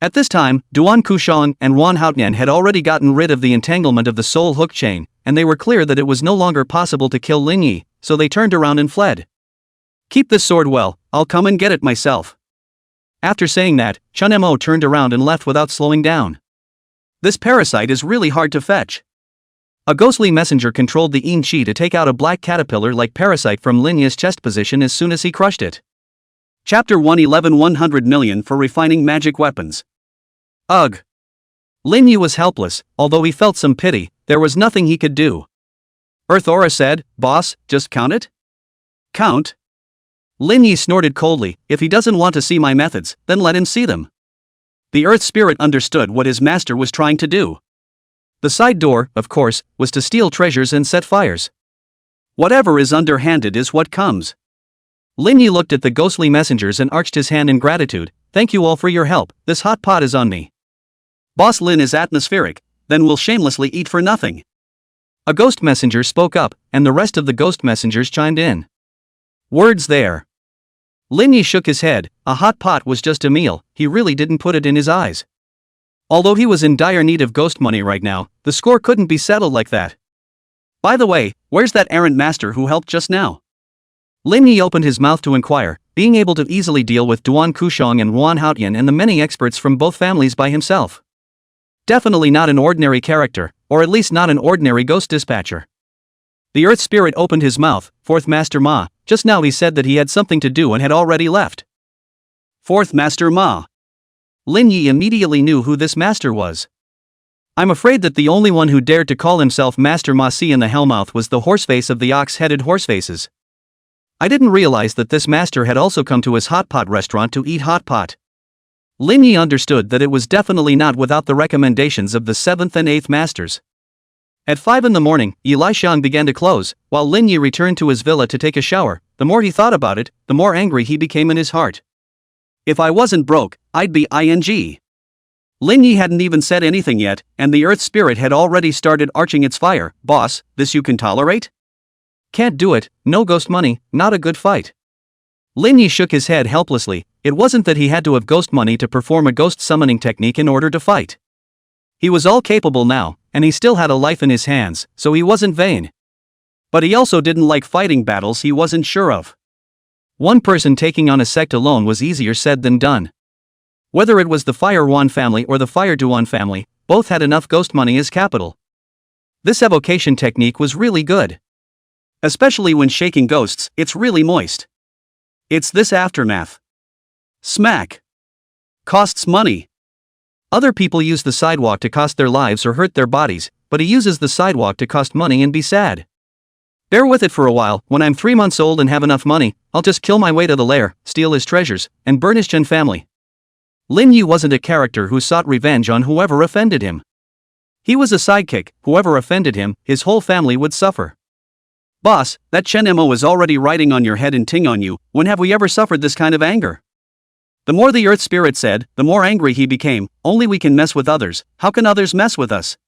At this time, Duan Kushang and Wan Haotian had already gotten rid of the entanglement of the soul hook chain, and they were clear that it was no longer possible to kill Lin Yi, so they turned around and fled. Keep this sword well, I'll come and get it myself. After saying that, Chen Mo turned around and left without slowing down. This parasite is really hard to fetch. A ghostly messenger controlled the Yin Qi to take out a black caterpillar-like parasite from Lin Yi's chest position as soon as he crushed it. Chapter 111 100 million for refining magic weapons. Ugh. Lin Yi was helpless, although he felt some pity, there was nothing he could do. Earth Aura said, Boss, just count it? Count? Lin Yi snorted coldly, if he doesn't want to see my methods, then let him see them. The Earth Spirit understood what his master was trying to do. The side door, of course, was to steal treasures and set fires. Whatever is underhanded is what comes. Lin Yi looked at the ghostly messengers and arched his hand in gratitude. Thank you all for your help, this hot pot is on me. Boss Lin is atmospheric, then we'll shamelessly eat for nothing. A ghost messenger spoke up, and the rest of the ghost messengers chimed in. Words there. Lin Yi shook his head, a hot pot was just a meal, he really didn't put it in his eyes. Although he was in dire need of ghost money right now, the score couldn't be settled like that. By the way, where's that errant master who helped just now? Lin Yi opened his mouth to inquire, being able to easily deal with Duan Kushang and Wan Haotian and the many experts from both families by himself. Definitely not an ordinary character, or at least not an ordinary ghost dispatcher. The Earth Spirit opened his mouth. Fourth Master Ma, just now he said that he had something to do and had already left. Fourth Master Ma. Lin Yi immediately knew who this master was. I'm afraid that the only one who dared to call himself Master Ma Si in the Hellmouth was the horseface of the ox-headed horsefaces. I didn't realize that this master had also come to his hot pot restaurant to eat hot pot. Lin Yi understood that it was definitely not without the recommendations of the 7th and 8th masters. At 5 in the morning, Yi Xiang began to close, while Lin Yi returned to his villa to take a shower. The more he thought about it, the more angry he became in his heart. If I wasn't broke, I'd be ing. Lin Yi hadn't even said anything yet, and the Earth Spirit had already started arching its fire. Boss, this you can tolerate? Can't do it, no ghost money, not a good fight. Lin Yi shook his head helplessly. It wasn't that he had to have ghost money to perform a ghost summoning technique in order to fight. He was all capable now, and he still had a life in his hands, so he wasn't vain. But he also didn't like fighting battles he wasn't sure of. One person taking on a sect alone was easier said than done. Whether it was the Fire Yuan family or the Fire Duan family, both had enough ghost money as capital. This evocation technique was really good. Especially when shaking ghosts, it's really moist. It's this aftermath. Smack. Costs money. Other people use the sidewalk to cost their lives or hurt their bodies, but he uses the sidewalk to cost money and be sad. Bear with it for a while. When I'm 3 months old and have enough money, I'll just kill my way to the lair, steal his treasures, and burn his Chen family. Lin Yi wasn't a character who sought revenge on whoever offended him. He was a sidekick. Whoever offended him, his whole family would suffer. Boss, that Chen Mo is already riding on your head and ting on you. When have we ever suffered this kind of anger? The more the earth spirit said, the more angry he became. Only we can mess with others. How can others mess with us?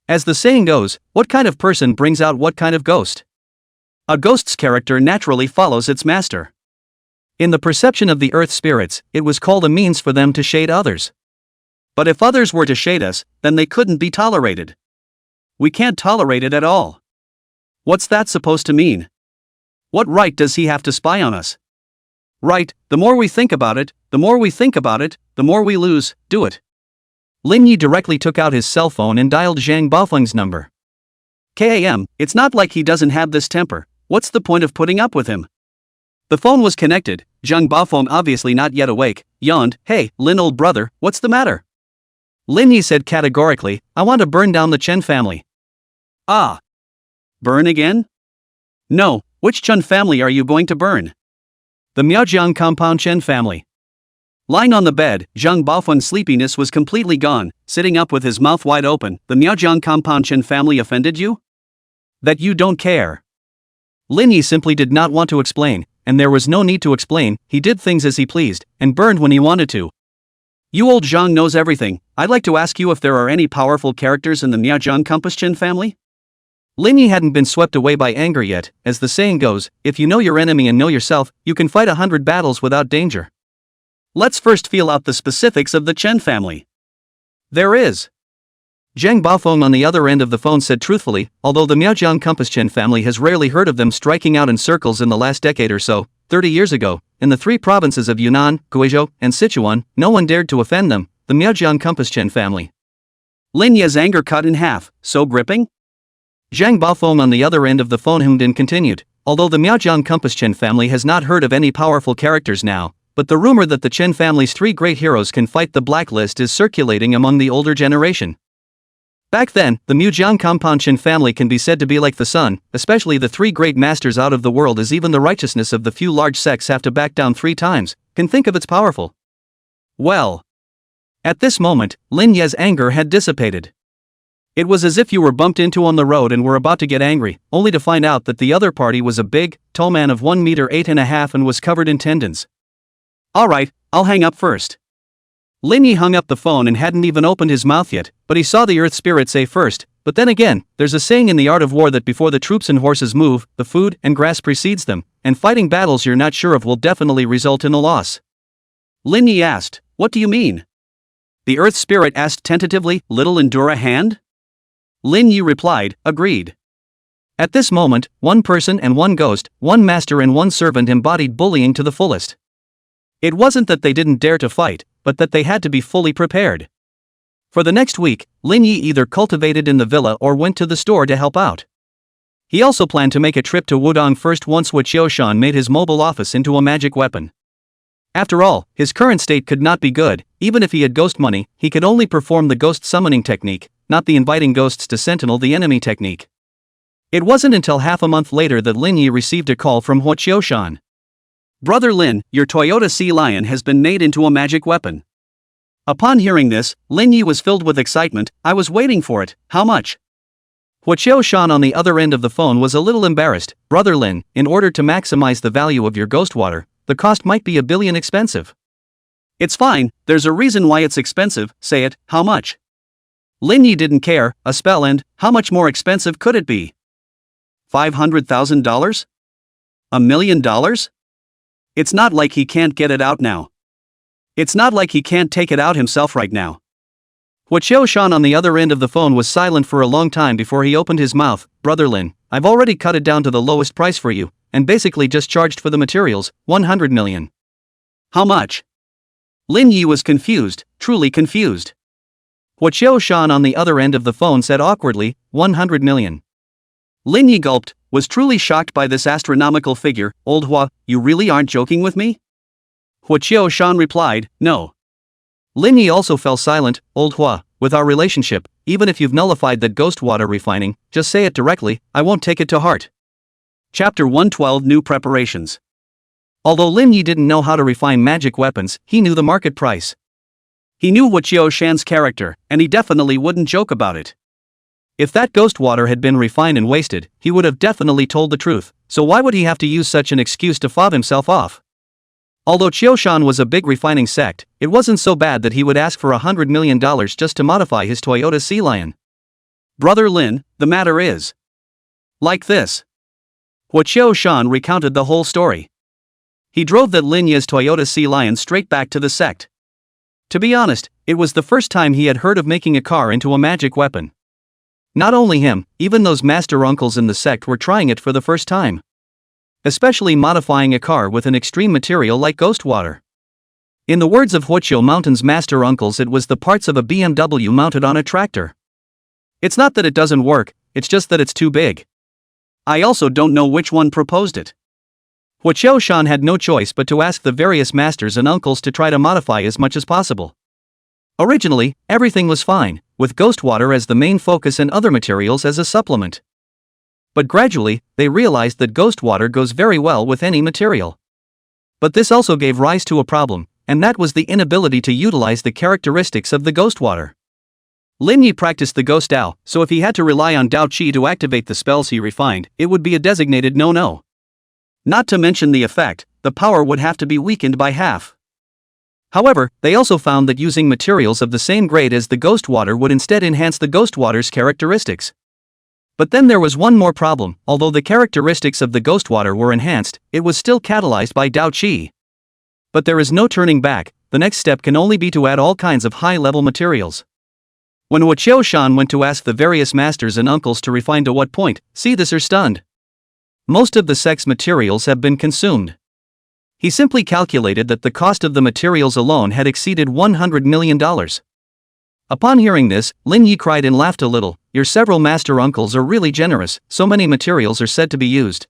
As the saying goes, what kind of person brings out what kind of ghost? A ghost's character naturally follows its master. In the perception of the earth spirits, it was called a means for them to shade others. But if others were to shade us, then they couldn't be tolerated. We can't tolerate it at all. What's that supposed to mean? What right does he have to spy on us? Right, the more we think about it, the more we lose. Do it. Lin Yi directly took out his cell phone and dialed Zhang Baofeng's number. "Kam, it's not like he doesn't have this temper. What's the point of putting up with him?" The phone was connected. Zhang Baofeng, obviously not yet awake, yawned. "Hey, Lin, old brother, what's the matter?" Lin Yi said categorically, "I want to burn down the Chen family." "Ah. Burn again?" "No, which Chen family are you going to burn?" "The Miaojiang compound Chen family." Lying on the bed, Zhang Baofeng's sleepiness was completely gone. Sitting up with his mouth wide open. "The Miaojiang compound Chen family offended you? That you don't care?" Lin Yi simply did not want to explain, and there was no need to explain. He did things as he pleased, and burned when he wanted to. "You old Zhang knows everything. I'd like to ask you if there are any powerful characters in the Miaojiang Compass Chen family?" Lin Yi hadn't been swept away by anger yet. As the saying goes, if you know your enemy and know yourself, you can fight 100 battles without danger. Let's first feel out the specifics of the Chen family. There is. Zhang Baofeng on the other end of the phone said truthfully, although the Miaojiang Compass Chen family has rarely heard of them striking out in circles in the last decade or so, 30 years ago, in the 3 provinces of Yunnan, Guizhou, and Sichuan, no one dared to offend them, the Miaojiang Compass Chen family. Lin Yi's anger cut in half. So gripping? Zhang Baofeng on the other end of the phone hummed and continued, although the Miaojiang Compass Chen family has not heard of any powerful characters now, but the rumor that the Chen family's 3 great heroes can fight the blacklist is circulating among the older generation. Back then, the Miaojiang compound Chen family can be said to be like the sun, especially the 3 great masters out of the world, as even the righteousness of the few large sects have to back down 3 times, can think of its powerful. Well. At this moment, Lin Yi's anger had dissipated. It was as if you were bumped into on the road and were about to get angry, only to find out that the other party was a big, tall man of 1 meter 8.5 and was covered in tendons. "Alright, I'll hang up first." Lin Yi hung up the phone and hadn't even opened his mouth yet, but he saw the earth spirit say first, "But then again, there's a saying in the art of war that before the troops and horses move, the food and grass precedes them, and fighting battles you're not sure of will definitely result in a loss." Lin Yi asked, "What do you mean?" The earth spirit asked tentatively, "Little endure a hand?" Lin Yi replied, "Agreed." At this moment, 1 person and 1 ghost, 1 master and 1 servant embodied bullying to the fullest. It wasn't that they didn't dare to fight, but that they had to be fully prepared. For the next week, Lin Yi either cultivated in the villa or went to the store to help out. He also planned to make a trip to Wudong first once Huoqiushan made his mobile office into a magic weapon. After all, his current state could not be good. Even if he had ghost money, he could only perform the ghost summoning technique, not the inviting ghosts to sentinel the enemy technique. It wasn't until half a month later that Lin Yi received a call from Huoqiushan. "Brother Lin, your Toyota Sea Lion has been made into a magic weapon." Upon hearing this, Lin Yi was filled with excitement. "I was waiting for it. How much?" Huoqiushan on the other end of the phone was a little embarrassed. "Brother Lin, in order to maximize the value of your ghost water, the cost might be $1 billion expensive." "It's fine, there's a reason why it's expensive. Say it, how much?" Lin Yi didn't care. A spell, and how much more expensive could it be? $500,000? $1 million? It's not like he can't get it out now. It's not like he can't take it out himself right now. Huoqiushan on the other end of the phone was silent for a long time before he opened his mouth. "Brother Lin, I've already cut it down to the lowest price for you, and basically just charged for the materials, 100 million. How much? Lin Yi was confused, truly confused. Huoqiu Shan on the other end of the phone said awkwardly, 100 million. Lin Yi gulped, was truly shocked by this astronomical figure. Old Hua, you really aren't joking with me? Huoqiu Shan replied, no. Lin Yi also fell silent. Old Hua, with our relationship, even if you've nullified that ghost water refining, just say it directly, I won't take it to heart. Chapter 112 New Preparations. Although Lin Yi didn't know how to refine magic weapons, he knew the market price. He knew Huoqiu Shan's character, and he definitely wouldn't joke about it. If that ghost water had been refined and wasted, he would have definitely told the truth, so why would he have to use such an excuse to fob himself off? Although Qiushan was a big refining sect, it wasn't so bad that he would ask for $100 million just to modify his Toyota Sea Lion. Brother Lin, the matter is like this. Huoqiu Shan recounted the whole story. He drove that Lin Yi's Toyota Sea Lion straight back to the sect. To be honest, it was the first time he had heard of making a car into a magic weapon. Not only him, even those master uncles in the sect were trying it for the first time. Especially modifying a car with an extreme material like ghost water. In the words of Huoqiu Mountain's master uncles, it was the parts of a BMW mounted on a tractor. It's not that it doesn't work, it's just that it's too big. I also don't know which one proposed it. Huoqiu Shan had no choice but to ask the various masters and uncles to try to modify as much as possible. Originally, everything was fine, with ghost water as the main focus and other materials as a supplement. But gradually, they realized that ghost water goes very well with any material. But this also gave rise to a problem, and that was the inability to utilize the characteristics of the ghost water. Lin Yi practiced the ghost Dao, so if he had to rely on Dao Qi to activate the spells he refined, it would be a designated no-no. Not to mention the effect, the power would have to be weakened by half. However, they also found that using materials of the same grade as the ghost water would instead enhance the ghost water's characteristics. But then there was one more problem. Although the characteristics of the ghost water were enhanced, it was still catalyzed by Dao Qi. But there is no turning back, the next step can only be to add all kinds of high-level materials. When Huoqiu Shan went to ask the various masters and uncles to refine to what point, see this are stunned. Most of the sect's materials have been consumed. He simply calculated that the cost of the materials alone had exceeded $100 million. Upon hearing this, Lin Yi cried and laughed a little. Your several master uncles are really generous, so many materials are said to be used.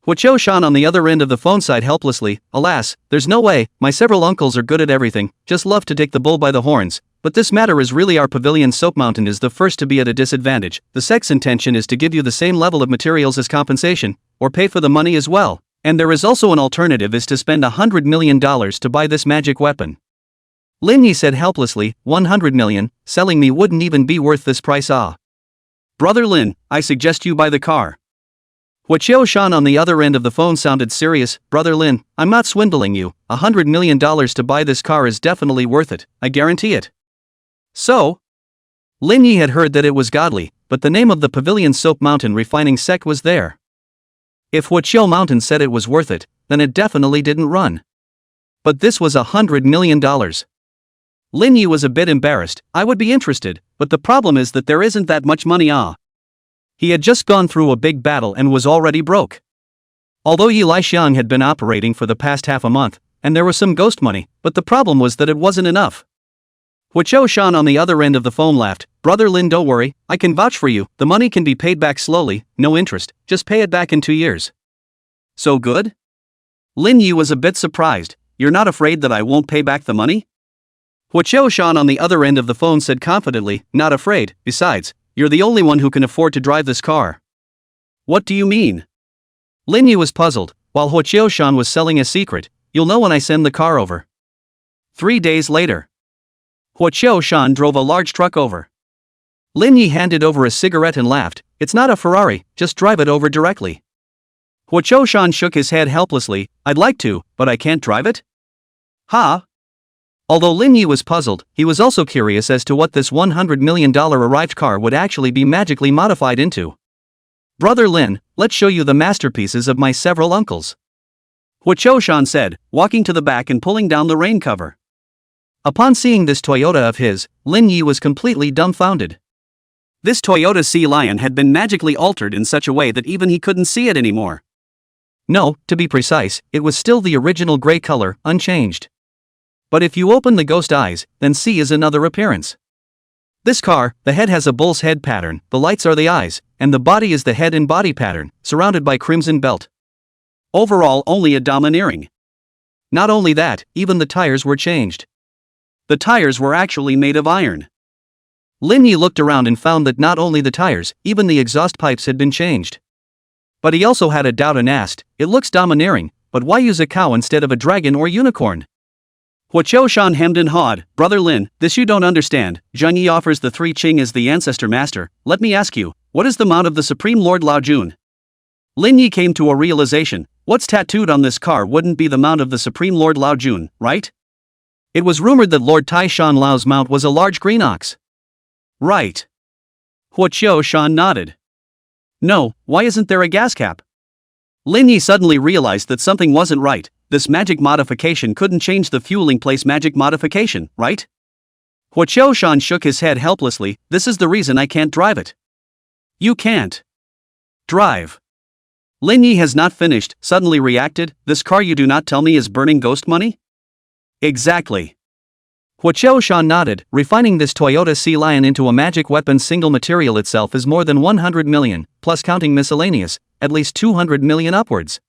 Huoqiu Shan on the other end of the phone sighed helplessly, alas, there's no way, my several uncles are good at everything, just love to take the bull by the horns, but this matter is really our pavilion. Soap Mountain is the first to be at a disadvantage. The sect's intention is to give you the same level of materials as compensation, or pay for the money as well, and there is also an alternative, is to spend $100 million to buy this magic weapon. Lin Yi said helplessly, 100 million, selling me wouldn't even be worth this price. Brother Lin, I suggest you buy the car. Huoqiu Shan on the other end of the phone sounded serious. Brother Lin, I'm not swindling you, $100 million to buy this car is definitely worth it, I guarantee it. So? Lin Yi had heard that it was godly, but the name of the pavilion Soap Mountain refining sect was there. If Huoqiu Mountain said it was worth it, then it definitely didn't run. But this was $100 million. Lin Yi was a bit embarrassed. I would be interested, but the problem is that there isn't that much money. He had just gone through a big battle and was already broke. Although Yi Laixiang had been operating for the past half a month, and there was some ghost money, but the problem was that it wasn't enough. Huoqiu Shan on the other end of the phone laughed. Brother Lin, don't worry, I can vouch for you, the money can be paid back slowly, no interest, just pay it back in 2 years. So good? Lin Yi was a bit surprised. You're not afraid that I won't pay back the money? Huoqiu Shan on the other end of the phone said confidently, not afraid, besides, you're the only one who can afford to drive this car. What do you mean? Lin Yi was puzzled, while Huoqiu Shan was selling a secret, you'll know when I send the car over. 3 days later. Huoqiu Shan drove a large truck over. Lin Yi handed over a cigarette and laughed, it's not a Ferrari, just drive it over directly. Huoqiu Shan shook his head helplessly, I'd like to, but I can't drive it? Although Lin Yi was puzzled, he was also curious as to what this $100 million arrived car would actually be magically modified into. Brother Lin, let's show you the masterpieces of my several uncles. Huoqiu Shan said, walking to the back and pulling down the rain cover. Upon seeing this Toyota of his, Lin Yi was completely dumbfounded. This Toyota Sea Lion had been magically altered in such a way that even he couldn't see it anymore. No, to be precise, it was still the original gray color, unchanged. But if you open the ghost eyes, then see is another appearance. This car, the head has a bull's head pattern, the lights are the eyes, and the body is the head and body pattern, surrounded by crimson belt. Overall only a domineering. Not only that, even the tires were changed. The tires were actually made of iron. Lin Yi looked around and found that not only the tires, even the exhaust pipes had been changed. But he also had a doubt and asked, it looks domineering, but why use a cow instead of a dragon or unicorn? Huoqiu Shan hemmed and hawed, Brother Lin, this you don't understand. Zhang Yi offers the three Qing as the ancestor master. Let me ask you, what is the mount of the Supreme Lord Lao Jun? Lin Yi came to a realization, what's tattooed on this car wouldn't be the mount of the Supreme Lord Lao Jun, right? It was rumored that Lord Tai Shan Lao's mount was a large green ox. Right. Huoqiu Shan nodded. No, why isn't there a gas cap? Lin Yi suddenly realized that something wasn't right. This magic modification couldn't change the fueling place magic modification, right? Huoqiu Shan shook his head helplessly, this is the reason I can't drive it. You can't drive. Lin Yi has not finished, suddenly reacted, this car you do not tell me is burning ghost money? Exactly. Huoqiu Shan nodded, refining this Toyota Sea Lion into a magic weapon single material itself is more than 100 million, plus counting miscellaneous, at least 200 million upwards.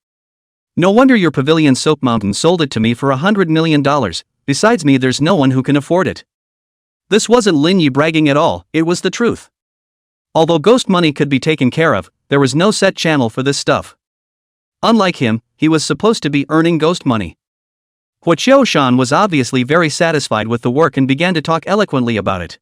No wonder your pavilion Soap Mountain sold it to me for $100 million, besides me there's no one who can afford it. This wasn't Lin Yi bragging at all, it was the truth. Although ghost money could be taken care of, there was no set channel for this stuff. Unlike him, he was supposed to be earning ghost money. Huoqiu Shan was obviously very satisfied with the work and began to talk eloquently about it.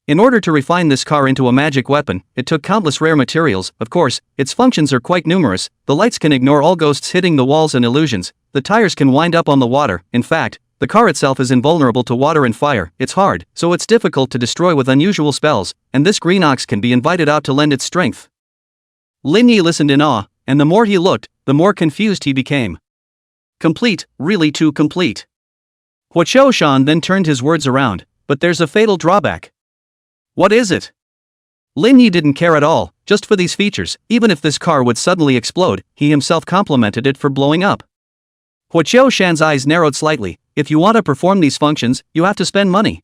In order to refine this car into a magic weapon, it took countless rare materials, of course, its functions are quite numerous, the lights can ignore all ghosts hitting the walls and illusions, the tires can wind up on the water, in fact, the car itself is invulnerable to water and fire, it's hard, so it's difficult to destroy with unusual spells, and this green ox can be invited out to lend its strength. Lin Yi listened in awe, and the more he looked, the more confused he became. Complete, really too complete. Huoqiu Shan then turned his words around, but there's a fatal drawback. What is it? Lin Yi didn't care at all, just for these features, even if this car would suddenly explode, he himself complimented it for blowing up. Huoqiu Shan's eyes narrowed slightly, if you want to perform these functions, you have to spend money.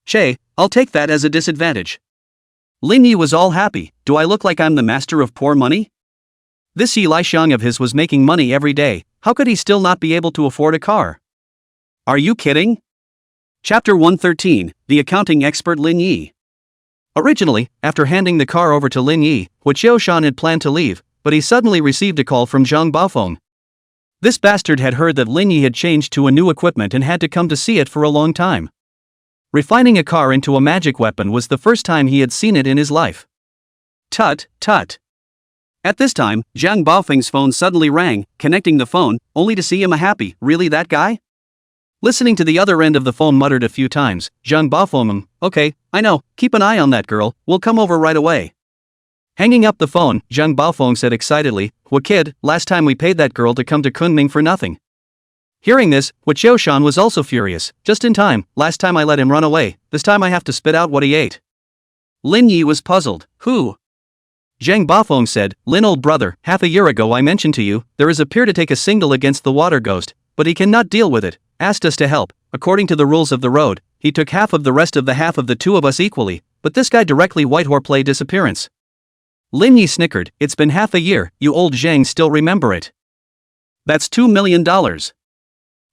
Che, I'll take that as a disadvantage. Lin Yi was all happy, do I look like I'm the master of poor money? This Yi Lixiang of his was making money every day, how could he still not be able to afford a car? Are you kidding? Chapter 113, The Accounting Expert Lin Yi. Originally, after handing the car over to Lin Yi, Huoqiu Shan had planned to leave, but he suddenly received a call from Zhang Baofeng. This bastard had heard that Lin Yi had changed to a new equipment and had to come to see it for a long time. Refining a car into a magic weapon was the first time he had seen it in his life. Tut, tut. At this time, Zhang Baofeng's phone suddenly rang, connecting the phone, only to see him a happy, really that guy? Listening to the other end of the phone muttered a few times, Zhang Baofeng, okay, I know, keep an eye on that girl, we'll come over right away. Hanging up the phone, Zhang Baofeng said excitedly, Hua kid, last time we paid that girl to come to Kunming for nothing. Hearing this, Huoqiu Shan was also furious, just in time, last time I let him run away, this time I have to spit out what he ate. Lin Yi was puzzled, who? Zhang Baofeng said, Lin old brother, half a year ago I mentioned to you, there is a peer to take a single against the water ghost, but he cannot deal with it, asked us to help, according to the rules of the road, he took half of the rest of the half of the two of us equally, but this guy directly white horseplay disappearance. Lin Yi snickered, it's been half a year, you old Zhang still remember it. That's $2 million.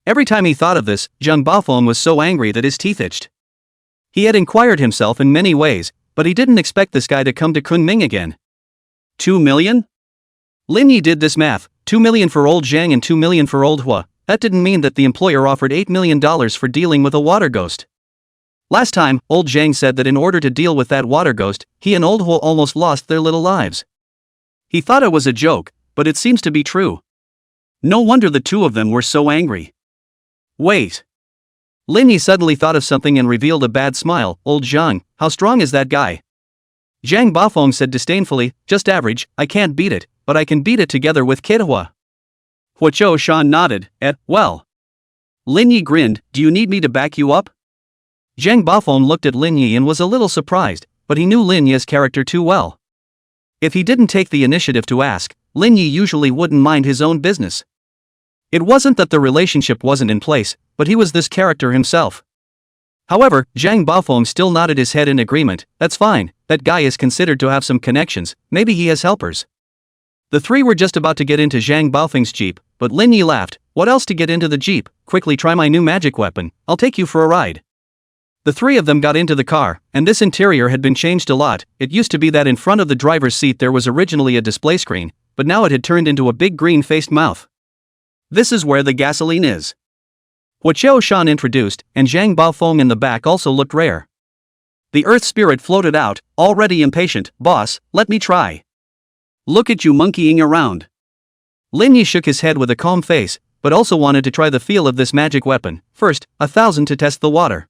Every time he thought of this, Zhang Baofeng was so angry that his teeth itched. He had inquired himself in many ways, but he didn't expect this guy to come to Kunming again. 2 million? Lin Yi did this math, 2 million for old Zhang and 2 million for old Hua. That didn't mean that the employer offered $8 million for dealing with a water ghost. Last time, old Zhang said that in order to deal with that water ghost, he and old Hua almost lost their little lives. He thought it was a joke, but it seems to be true. No wonder the two of them were so angry. Wait. Lin Yi suddenly thought of something and revealed a bad smile, old Zhang, how strong is that guy? Zhang Baofeng said disdainfully, just average, I can't beat it, but I can beat it together with Kid Hua. Huoqiu Shan nodded, well. Lin Yi grinned, do you need me to back you up? Zhang Baofeng looked at Lin Yi and was a little surprised, but he knew Lin Yi's character too well. If he didn't take the initiative to ask, Lin Yi usually wouldn't mind his own business. It wasn't that the relationship wasn't in place, but he was this character himself. However, Zhang Baofeng still nodded his head in agreement. That's fine, that guy is considered to have some connections, maybe he has helpers. The three were just about to get into Zhang Baofeng's jeep, but Lin Yi laughed. What else to get into the jeep? Quickly try my new magic weapon, I'll take you for a ride. The three of them got into the car, and this interior had been changed a lot. It used to be that in front of the driver's seat there was originally a display screen, but now it had turned into a big green-faced mouth. This is where the gasoline is. Huoqiao Shan introduced, and Zhang Baofeng in the back also looked rare. The earth spirit floated out, already impatient. Boss, let me try. Look at you monkeying around. Lin Yi shook his head with a calm face, but also wanted to try the feel of this magic weapon. First, 1,000 to test the water.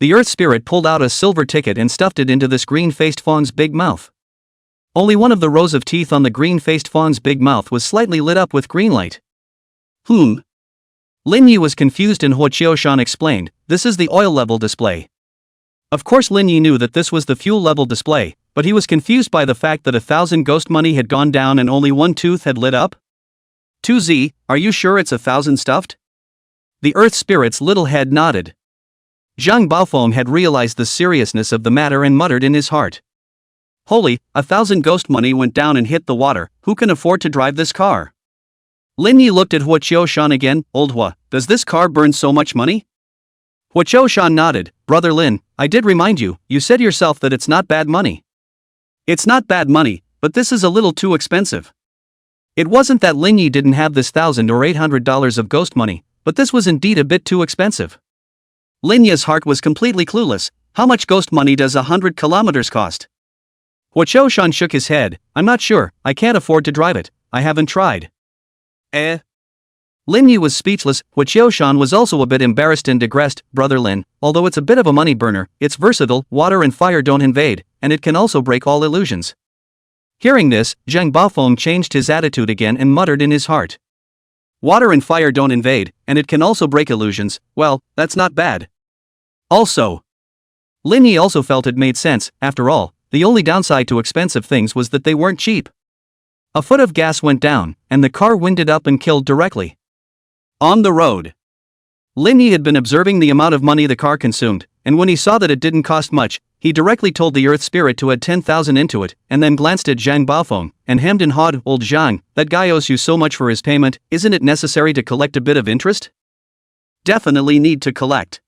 The earth spirit pulled out a silver ticket and stuffed it into this green-faced fawn's big mouth. Only one of the rows of teeth on the green-faced fawn's big mouth was slightly lit up with green light. Lin Yi was confused and Huoqiao Shan explained, this is the oil level display. Of course Lin Yi knew that this was the fuel level display, but he was confused by the fact that 1,000 ghost money had gone down and only one tooth had lit up. 2Z, are you sure it's 1,000 stuffed? The earth spirit's little head nodded. Zhang Baofeng had realized the seriousness of the matter and muttered in his heart. Holy, 1,000 ghost money went down and hit the water, who can afford to drive this car? Lin Yi looked at Huoqiao Shan again. Old Hua, does this car burn so much money? Huoqiao Shan nodded. Brother Lin, I did remind you, you said yourself that it's not bad money. It's not bad money, but this is a little too expensive. It wasn't that Lin Yi didn't have this $1,000 or $800 of ghost money, but this was indeed a bit too expensive. Lin Yi's heart was completely clueless. How much ghost money does 100 kilometers cost? Huoqiao Shan shook his head. I'm not sure, I can't afford to drive it, I haven't tried. Lin Yi was speechless. Huoqiao Shan was also a bit embarrassed and digressed. Brother Lin, although it's a bit of a money burner, it's versatile, water and fire don't invade, and it can also break all illusions. Hearing this, Zhang Baofeng changed his attitude again and muttered in his heart. Water and fire don't invade, and it can also break illusions. Well, that's not bad. Also, Lin Yi also felt it made sense. After all, the only downside to expensive things was that they weren't cheap. A foot of gas went down, and the car winded up and killed directly. On the road. Lin Yi had been observing the amount of money the car consumed, and when he saw that it didn't cost much, he directly told the earth spirit to add 10,000 into it, and then glanced at Zhang Baofeng, and hemmed and hawed. Old Zhang, that guy owes you so much for his payment, isn't it necessary to collect a bit of interest? Definitely need to collect.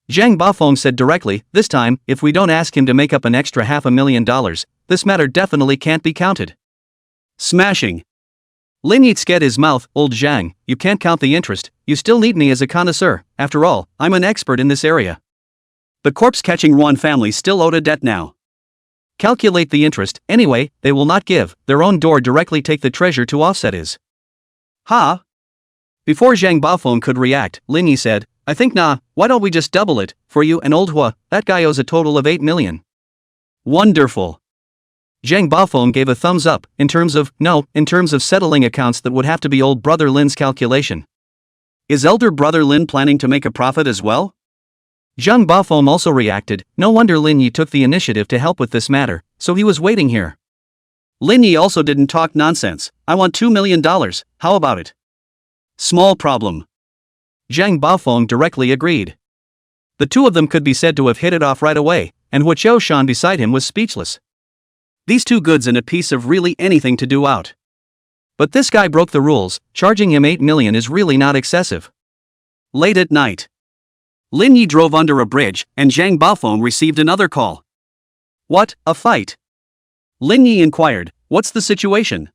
Zhang Baofeng said directly, this time, if we don't ask him to make up an extra $500,000, this matter definitely can't be counted. Smashing. Lin Yi scared his mouth. Old Zhang, you can't count the interest, you still need me as a connoisseur, after all, I'm an expert in this area. The corpse-catching Ruan family still owed a debt now. Calculate the interest, anyway, they will not give, their own door directly take the treasure to offset his. Ha! Before Zhang Baofeng could react, Lin Yi said, I think why don't we just double it, for you and Old Hua, that guy owes a total of 8 million. Wonderful. Zhang Baofeng gave a thumbs up. In terms of settling accounts, that would have to be old brother Lin's calculation. Is elder brother Lin planning to make a profit as well? Zhang Baofeng also reacted. No wonder Lin Yi took the initiative to help with this matter, so he was waiting here. Lin Yi also didn't talk nonsense. I want $2 million, how about it? Small problem. Zhang Baofeng directly agreed. The two of them could be said to have hit it off right away, and Huoqiao Shan beside him was speechless. These two goods and a piece of really anything to do out. But this guy broke the rules, charging him 8 million is really not excessive. Late at night. Lin Yi drove under a bridge, and Zhang Baofeng received another call. What, a fight? Lin Yi inquired, what's the situation?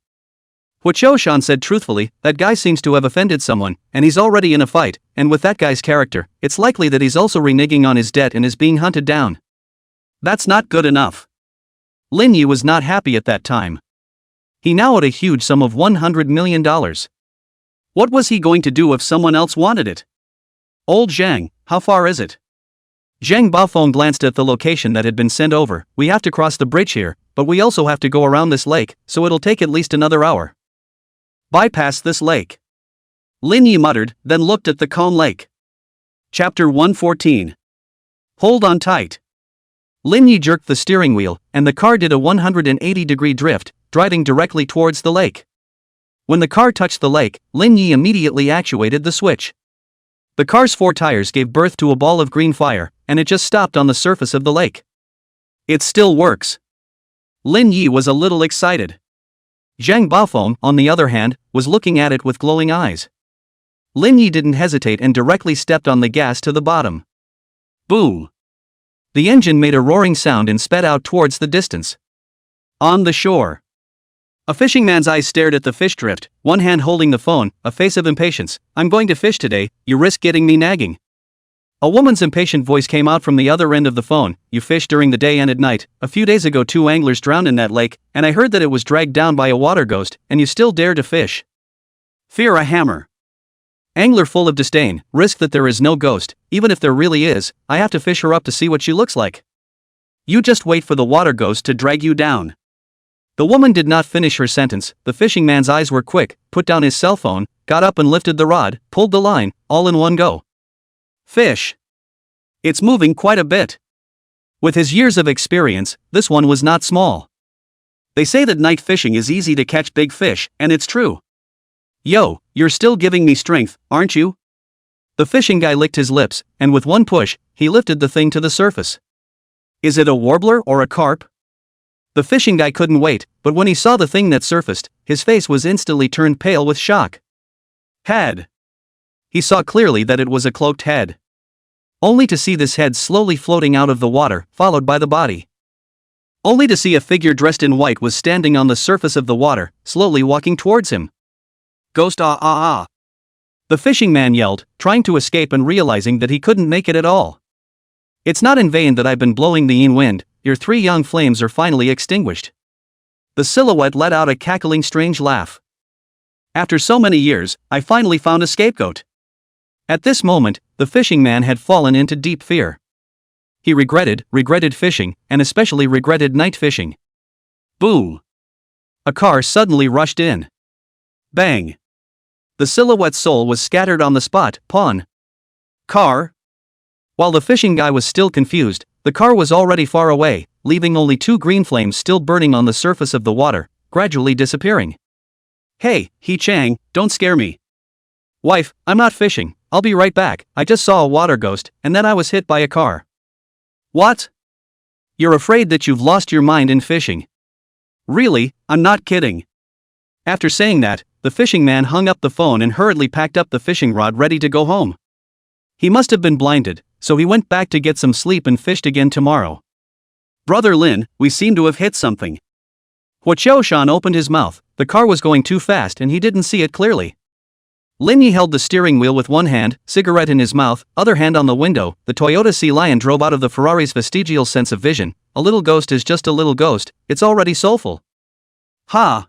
Huoqiao Shan said truthfully, that guy seems to have offended someone, and he's already in a fight, and with that guy's character, it's likely that he's also reneging on his debt and is being hunted down. That's not good enough. Lin Yi was not happy at that time. He now owed a huge sum of $100 million. What was he going to do if someone else wanted it? Old Zhang, how far is it? Zhang Baofeng glanced at the location that had been sent over. We have to cross the bridge here, but we also have to go around this lake, so it'll take at least another hour. Bypass this lake. Lin Yi muttered, then looked at the calm lake. Chapter 114. Hold on tight. Lin Yi jerked the steering wheel, and the car did a 180-degree drift, driving directly towards the lake. When the car touched the lake, Lin Yi immediately actuated the switch. The car's 4 tires gave birth to a ball of green fire, and it just stopped on the surface of the lake. It still works. Lin Yi was a little excited. Zhang Baofeng, on the other hand, was looking at it with glowing eyes. Lin Yi didn't hesitate and directly stepped on the gas to the bottom. Boom! The engine made a roaring sound and sped out towards the distance. On the shore. A fishing man's eyes stared at the fish drift, one hand holding the phone, a face of impatience. "I'm going to fish today, you risk getting me nagging." A woman's impatient voice came out from the other end of the phone. "You fish during the day and at night. A few days ago 2 anglers drowned in that lake, and I heard that it was dragged down by a water ghost, and you still dare to fish. Fear a hammer." Angler full of disdain, "Risk that there is no ghost, even if there really is, I have to fish her up to see what she looks like. You just wait for the water ghost to drag you down." The woman did not finish her sentence. The fishing man's eyes were quick, put down his cell phone, got up and lifted the rod, pulled the line, all in one go. Fish. It's moving quite a bit. With his years of experience, this one was not small. They say that night fishing is easy to catch big fish, and it's true. "Yo, you're still giving me strength, aren't you?" The fishing guy licked his lips, and with one push, he lifted the thing to the surface. Is it a warbler or a carp? The fishing guy couldn't wait, but when he saw the thing that surfaced, his face was instantly turned pale with shock. Head. He saw clearly that it was a cloaked head. Only to see this head slowly floating out of the water, followed by the body. Only to see a figure dressed in white was standing on the surface of the water, slowly walking towards him. "Ghost ah ah ah." The fishing man yelled, trying to escape and realizing that he couldn't make it at all. "It's not in vain that I've been blowing the yin wind, your 3 young flames are finally extinguished." The silhouette let out a cackling strange laugh. "After so many years, I finally found a scapegoat." At this moment, the fishing man had fallen into deep fear. He regretted fishing, and especially regretted night fishing. Boom! A car suddenly rushed in. Bang! The silhouette's soul was scattered on the spot. Pawn. Car? While the fishing guy was still confused, the car was already far away, leaving only 2 green flames still burning on the surface of the water, gradually disappearing. "Hey, He Chang, don't scare me." "Wife, I'm not fishing, I'll be right back, I just saw a water ghost, and then I was hit by a car." "What? You're afraid that you've lost your mind in fishing?" "Really, I'm not kidding." After saying that, the fishing man hung up the phone and hurriedly packed up the fishing rod ready to go home. He must have been blinded, so he went back to get some sleep and fished again tomorrow. "Brother Lin, we seem to have hit something." Huoqiaoshan opened his mouth. The car was going too fast and he didn't see it clearly. Lin Yi held the steering wheel with one hand, cigarette in his mouth, other hand on the window. The Toyota Sea Lion drove out of the Ferrari's vestigial sense of vision. A little ghost is just a little ghost, it's already soulful. Ha!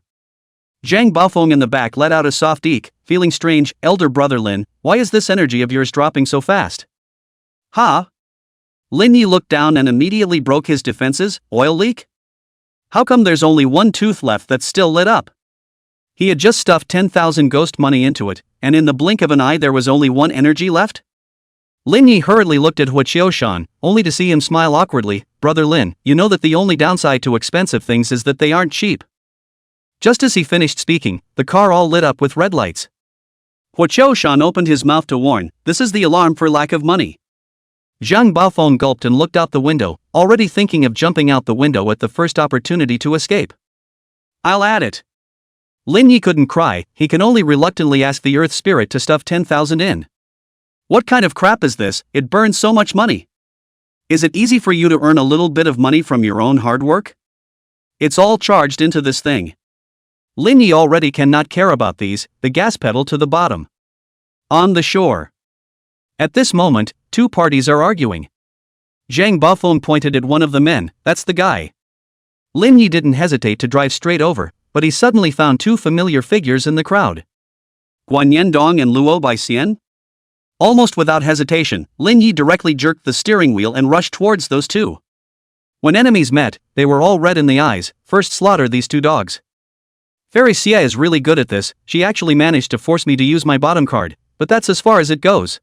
Zhang Baofeng in the back let out a soft eek, feeling strange. "Elder brother Lin, why is this energy of yours dropping so fast?" "Ha?" Lin Yi looked down and immediately broke his defenses. "Oil leak? How come there's only 1 tooth left that's still lit up?" He had just stuffed 10,000 ghost money into it, and in the blink of an eye there was only 1 energy left? Lin Yi hurriedly looked at Huoqiaoshan, only to see him smile awkwardly. "Brother Lin, you know that the only downside to expensive things is that they aren't cheap." Just as he finished speaking, the car all lit up with red lights. Huoqiaoshan opened his mouth to warn, "This is the alarm for lack of money." Zhang Baofeng gulped and looked out the window, already thinking of jumping out the window at the first opportunity to escape. "I'll add it." Lin Yi couldn't cry, he can only reluctantly ask the earth spirit to stuff 10,000 in. "What kind of crap is this? It burns so much money. Is it easy for you to earn a little bit of money from your own hard work? It's all charged into this thing." Lin Yi already cannot care about these, the gas pedal to the bottom. On the shore. At this moment, 2 parties are arguing. Zhang Baofeng pointed at one of the men, "That's the guy." Lin Yi didn't hesitate to drive straight over, but he suddenly found 2 familiar figures in the crowd. Guan Yendong and Luo Baixian? Almost without hesitation, Lin Yi directly jerked the steering wheel and rushed towards those 2. When enemies met, they were all red in the eyes. "First slaughter these 2 dogs." "Fairy Xia is really good at this, she actually managed to force me to use my bottom card, but that's as far as it goes."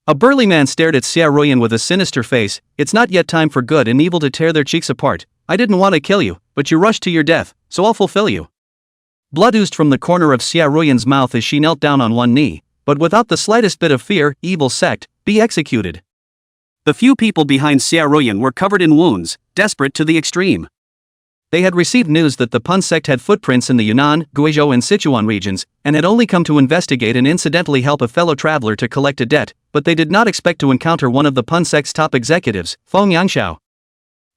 A burly man stared at Xia Ruyan with a sinister face. "It's not yet time for good and evil to tear their cheeks apart. I didn't want to kill you, but you rushed to your death, so I'll fulfill you. Blood oozed from the corner of He Haojie's mouth as she knelt down on one knee, but without the slightest bit of fear. Evil sect, be executed. The few people behind He Haojie were covered in wounds, desperate to the extreme. They had received news that the Pun sect had footprints in the Yunnan, Guizhou and Sichuan regions, and had only come to investigate and incidentally help a fellow traveler to collect a debt, but they did not expect to encounter one of the Pun sect's top executives, Feng Yangxiao.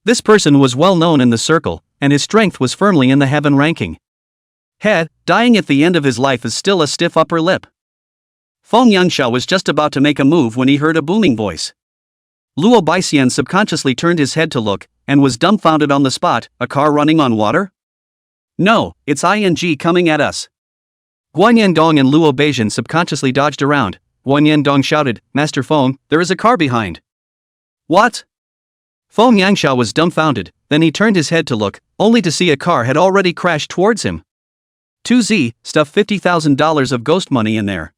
This person was well known in the circle, and his strength was firmly in the heaven ranking. Dying at the end of his life is still a stiff upper lip. Feng Yangxiao was just about to make a move when he heard a booming voice. Luo Baixian subconsciously turned his head to look, and was dumbfounded on the spot. A car running on water? No, it's ING coming at us. Guan Yandong and Luo Baixian subconsciously dodged around. Guan Yandong shouted, Master Feng, there is a car behind. What? Feng Yangxiao was dumbfounded, then he turned his head to look, only to see a car had already crashed towards him. 2Z, stuffed $50,000 of ghost money in there.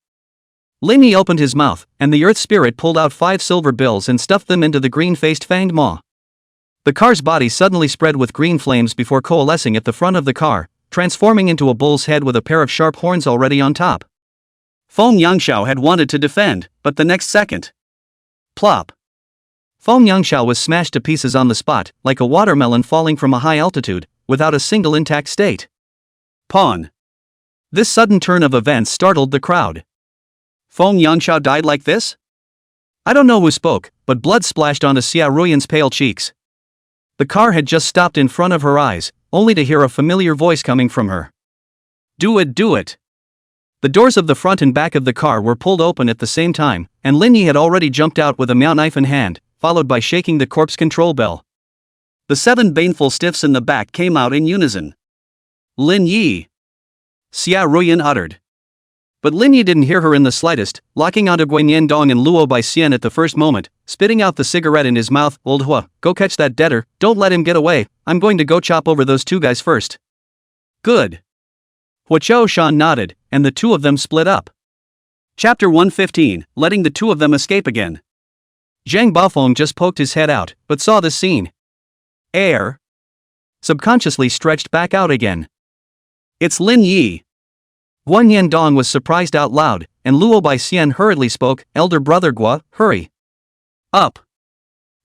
Lin Yi opened his mouth, and the earth spirit pulled out 5 silver bills and stuffed them into the green-faced fanged maw. The car's body suddenly spread with green flames before coalescing at the front of the car, transforming into a bull's head with a pair of sharp horns already on top. Feng Yangxiao had wanted to defend, but the next second. Plop. Feng Yangxiao was smashed to pieces on the spot, like a watermelon falling from a high altitude, without a single intact state. Pawn. This sudden turn of events startled the crowd. Feng Yangxiao died like this? I don't know who spoke, but blood splashed onto He Haojie's pale cheeks. The car had just stopped in front of her eyes, only to hear a familiar voice coming from her. Do it, do it. The doors of the front and back of the car were pulled open at the same time, and Lin Yi had already jumped out with a Mao knife in hand, followed by shaking the corpse control bell. The 7 baneful stiffs in the back came out in unison. Lin Yi. He Haojie uttered. But Lin Yi didn't hear her in the slightest, locking onto Guan Yandong and Luo Baixian at the first moment, spitting out the cigarette in his mouth. Old Hua, go catch that debtor, don't let him get away, I'm going to go chop over those 2 guys first. Good. Hua Chou Shan nodded, and the 2 of them split up. Chapter 115, letting the 2 of them escape again. Zhang Baofeng just poked his head out, but saw this scene. Air. Subconsciously stretched back out again. It's Lin Yi. Guan Yandong was surprised out loud, and Luo Baixian hurriedly spoke, Elder brother Gua, hurry up.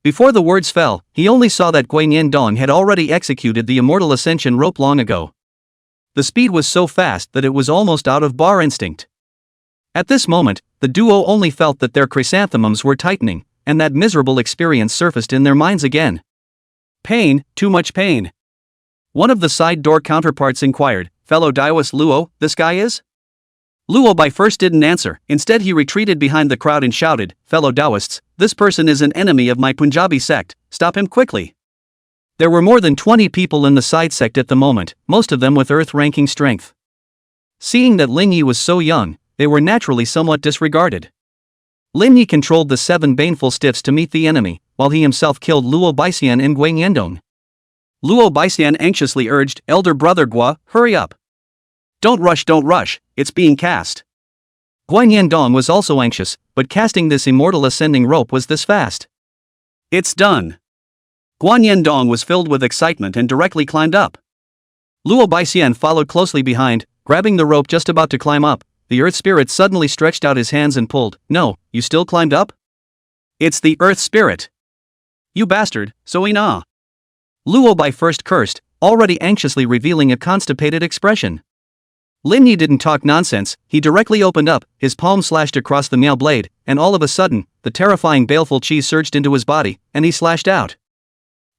Before the words fell, he only saw that Guan Yandong had already executed the immortal ascension rope long ago. The speed was so fast that it was almost out of bar instinct. At this moment, the duo only felt that their chrysanthemums were tightening, and that miserable experience surfaced in their minds again. Pain, too much pain. One of the side door counterparts inquired, Fellow Daoist Luo, this guy is? Luo Bai first didn't answer, instead he retreated behind the crowd and shouted, Fellow Daoists, this person is an enemy of my Punjabi sect, stop him quickly. There were more than 20 people in the side sect at the moment, most of them with earth-ranking strength. Seeing that Lin Yi was so young, they were naturally somewhat disregarded. Lin Yi controlled the 7 baneful stiffs to meet the enemy, while he himself killed Luo Baixian and Guan Yandong. Luo Baixian anxiously urged, Elder brother Gua, hurry up. Don't rush, it's being cast. Guan Yandong was also anxious, but casting this immortal ascending rope was this fast. It's done. Guan Yandong was filled with excitement and directly climbed up. Luo Baixian followed closely behind, grabbing the rope just about to climb up. The earth spirit suddenly stretched out his hands and pulled. No, you still climbed up? It's the earth spirit. You bastard, so ina. Luo Bai first cursed, already anxiously revealing a constipated expression. Lin Yi didn't talk nonsense, he directly opened up, his palm slashed across the Miao blade, and all of a sudden, the terrifying baleful chi surged into his body, and he slashed out.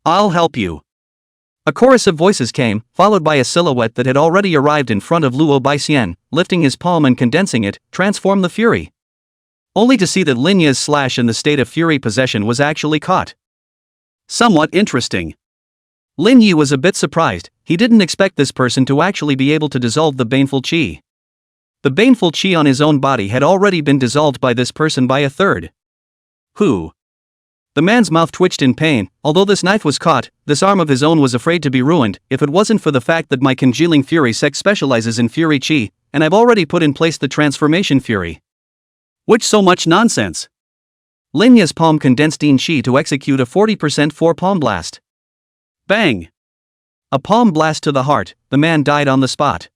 I'll help you. A chorus of voices came, followed by a silhouette that had already arrived in front of Luo Baixian, lifting his palm and condensing it, transform the fury. Only to see that Lin Yi's slash in the state of fury possession was actually caught. Somewhat interesting. Lin Yi was a bit surprised, he didn't expect this person to actually be able to dissolve the baneful chi. The baneful chi on his own body had already been dissolved by this person by a third. Who? The man's mouth twitched in pain, although this knife was caught, this arm of his own was afraid to be ruined, if it wasn't for the fact that my congealing fury sect specializes in fury chi, and I've already put in place the transformation fury. Which so much nonsense? Lin Yi's palm condensed in chi to execute a 40% 4-palm blast. Bang! A palm blast to the heart, the man died on the spot.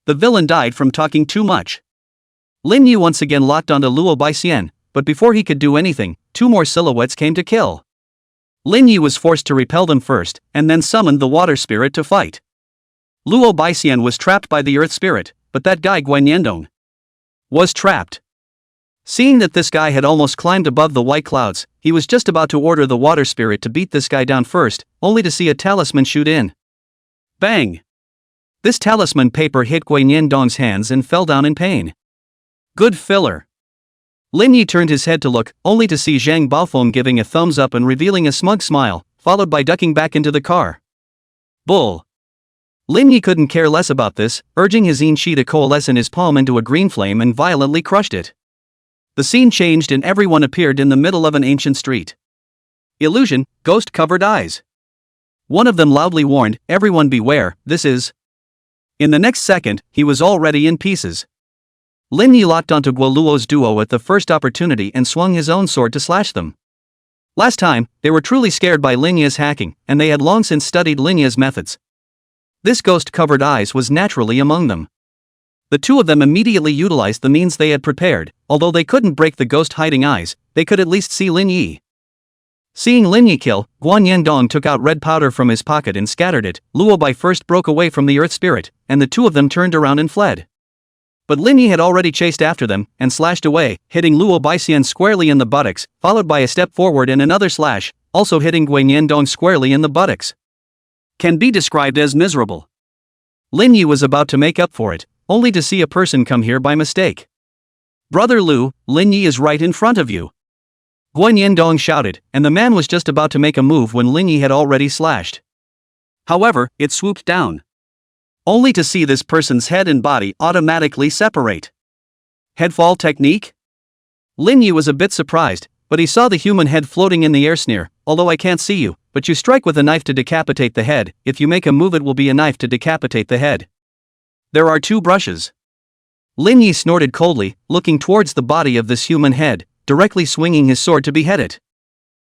The villain died from talking too much. Lin Yi once again locked onto Luo Baixian, but before he could do anything, 2 more silhouettes came to kill. Lin Yi was forced to repel them first, and then summoned the water spirit to fight. Luo Baixian was trapped by the earth spirit, but that guy Guanyendong was trapped. Seeing that this guy had almost climbed above the white clouds, he was just about to order the water spirit to beat this guy down first, only to see a talisman shoot in. Bang! This talisman paper hit Guanyendong's hands and fell down in pain. Good filler. Lin Yi turned his head to look, only to see Zhang Baofeng giving a thumbs up and revealing a smug smile, followed by ducking back into the car. Bull. Lin Yi couldn't care less about this, urging his yin qi to coalesce in his palm into a green flame and violently crushed it. The scene changed and everyone appeared in the middle of an ancient street. Illusion, ghost-covered eyes. One of them loudly warned, "Everyone beware, this is..." In the next second, he was already in pieces. Lin Yi locked onto Guoluo's duo at the first opportunity and swung his own sword to slash them. Last time, they were truly scared by Lin Yi's hacking, and they had long since studied Lin Yi's methods. This ghost-covered eyes was naturally among them. The 2 of them immediately utilized the means they had prepared. Although they couldn't break the ghost-hiding eyes, they could at least see Lin Yi. Seeing Lin Yi kill, Guanyendong took out red powder from his pocket and scattered it. Luo Bai first broke away from the earth spirit, and the 2 of them turned around and fled. But Lin Yi had already chased after them, and slashed away, hitting Luo Baixian squarely in the buttocks, followed by a step forward and another slash, also hitting Guanyendong squarely in the buttocks. Can be described as miserable. Lin Yi was about to make up for it, only to see a person come here by mistake. "Brother Lu, Lin Yi is right in front of you," Guanyendong shouted, and the man was just about to make a move when Lin Yi had already slashed. However, it swooped down, only to see this person's head and body automatically separate. Headfall technique? Lin Yi was a bit surprised, but he saw the human head floating in the air sneer, "Although I can't see you, but you strike with a knife to decapitate the head, if you make a move it will be a knife to decapitate the head. There are 2 brushes." Lin Yi snorted coldly, looking towards the body of this human head, directly swinging his sword to behead it.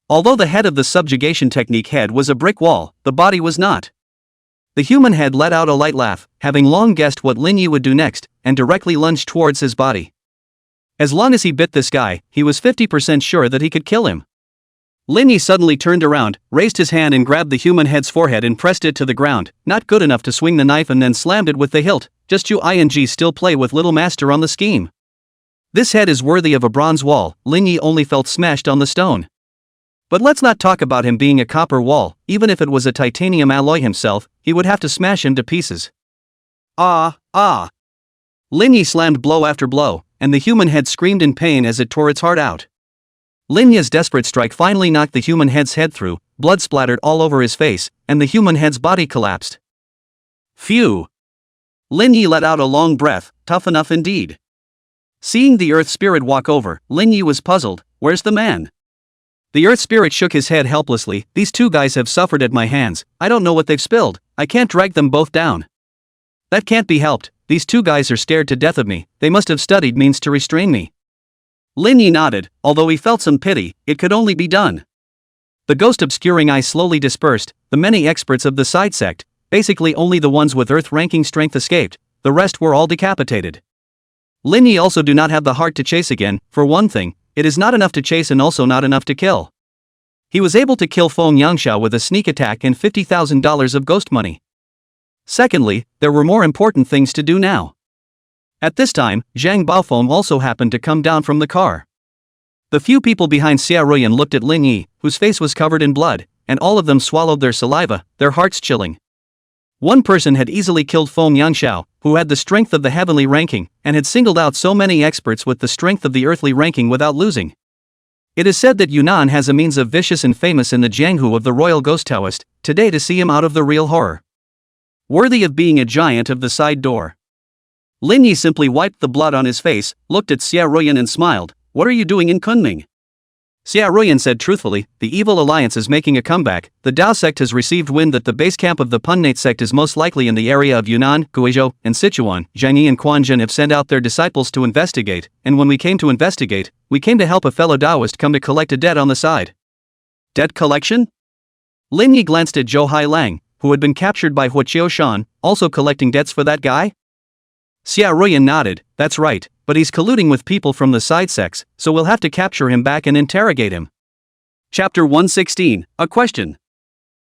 Although the head of the subjugation technique head was a brick wall, the body was not. The human head let out a light laugh, having long guessed what Lin Yi would do next, and directly lunged towards his body. As long as he bit this guy, he was 50% sure that he could kill him. Lin Yi suddenly turned around, raised his hand and grabbed the human head's forehead and pressed it to the ground, not good enough to swing the knife and then slammed it with the hilt. Just you ing still play with little master on the scheme. This head is worthy of a bronze wall. Lin Yi only felt smashed on the stone. But let's not talk about him being a copper wall. Even if it was a titanium alloy himself, he would have to smash him to pieces. Ah. Lin Yi slammed blow after blow, and the human head screamed in pain as it tore its heart out. Lin Yi's desperate strike finally knocked the human head's head through, blood splattered all over his face, and the human head's body collapsed. Phew! Lin Yi let out a long breath, tough enough indeed. Seeing the earth spirit walk over, Lin Yi was puzzled. Where's the man? The earth spirit shook his head helplessly. These 2 guys have suffered at my hands. I don't know what they've spilled. I can't drag them both down. That can't be helped. These 2 guys are scared to death of me. They must have studied means to restrain me. Lin Yi nodded, although he felt some pity. It could only be done. The ghost obscuring eyes slowly dispersed. The many experts of the side sect, basically only the ones with earth-ranking strength escaped. The rest were all decapitated. Lin Yi also do not have the heart to chase again. For one thing, it is not enough to chase and also not enough to kill. He was able to kill Feng Yangxiao with a sneak attack and $50,000 of ghost money. Secondly, there were more important things to do now. At this time, Zhang Baofeng also happened to come down from the car. The few people behind Xia Ruyan looked at Lin Yi, whose face was covered in blood, and all of them swallowed their saliva, their hearts chilling. One person had easily killed Feng Yangxiao, who had the strength of the heavenly ranking, and had singled out so many experts with the strength of the earthly ranking without losing. It is said that Yunnan has a means of vicious and famous in the Jianghu of the royal ghost Taoist, today to see him out of the real horror. Worthy of being a giant of the side door. Lin Yi simply wiped the blood on his face, looked at Xia Ruyan and smiled. What are you doing in Kunming? Xia Ruyan said truthfully, the evil alliance is making a comeback. The Dao sect has received wind that the base camp of the Punnate sect is most likely in the area of Yunnan, Guizhou, and Sichuan. Zhangyi and Quanzhen have sent out their disciples to investigate, and when we came to investigate, we came to help a fellow Taoist come to collect a debt on the side. Debt collection? Lin Yi glanced at Zhou Hai Lang, who had been captured by Huoqiu Shan, also collecting debts for that guy? Xia Ruyan nodded, that's right, but he's colluding with people from the side sects, so we'll have to capture him back and interrogate him. Chapter 116, a question.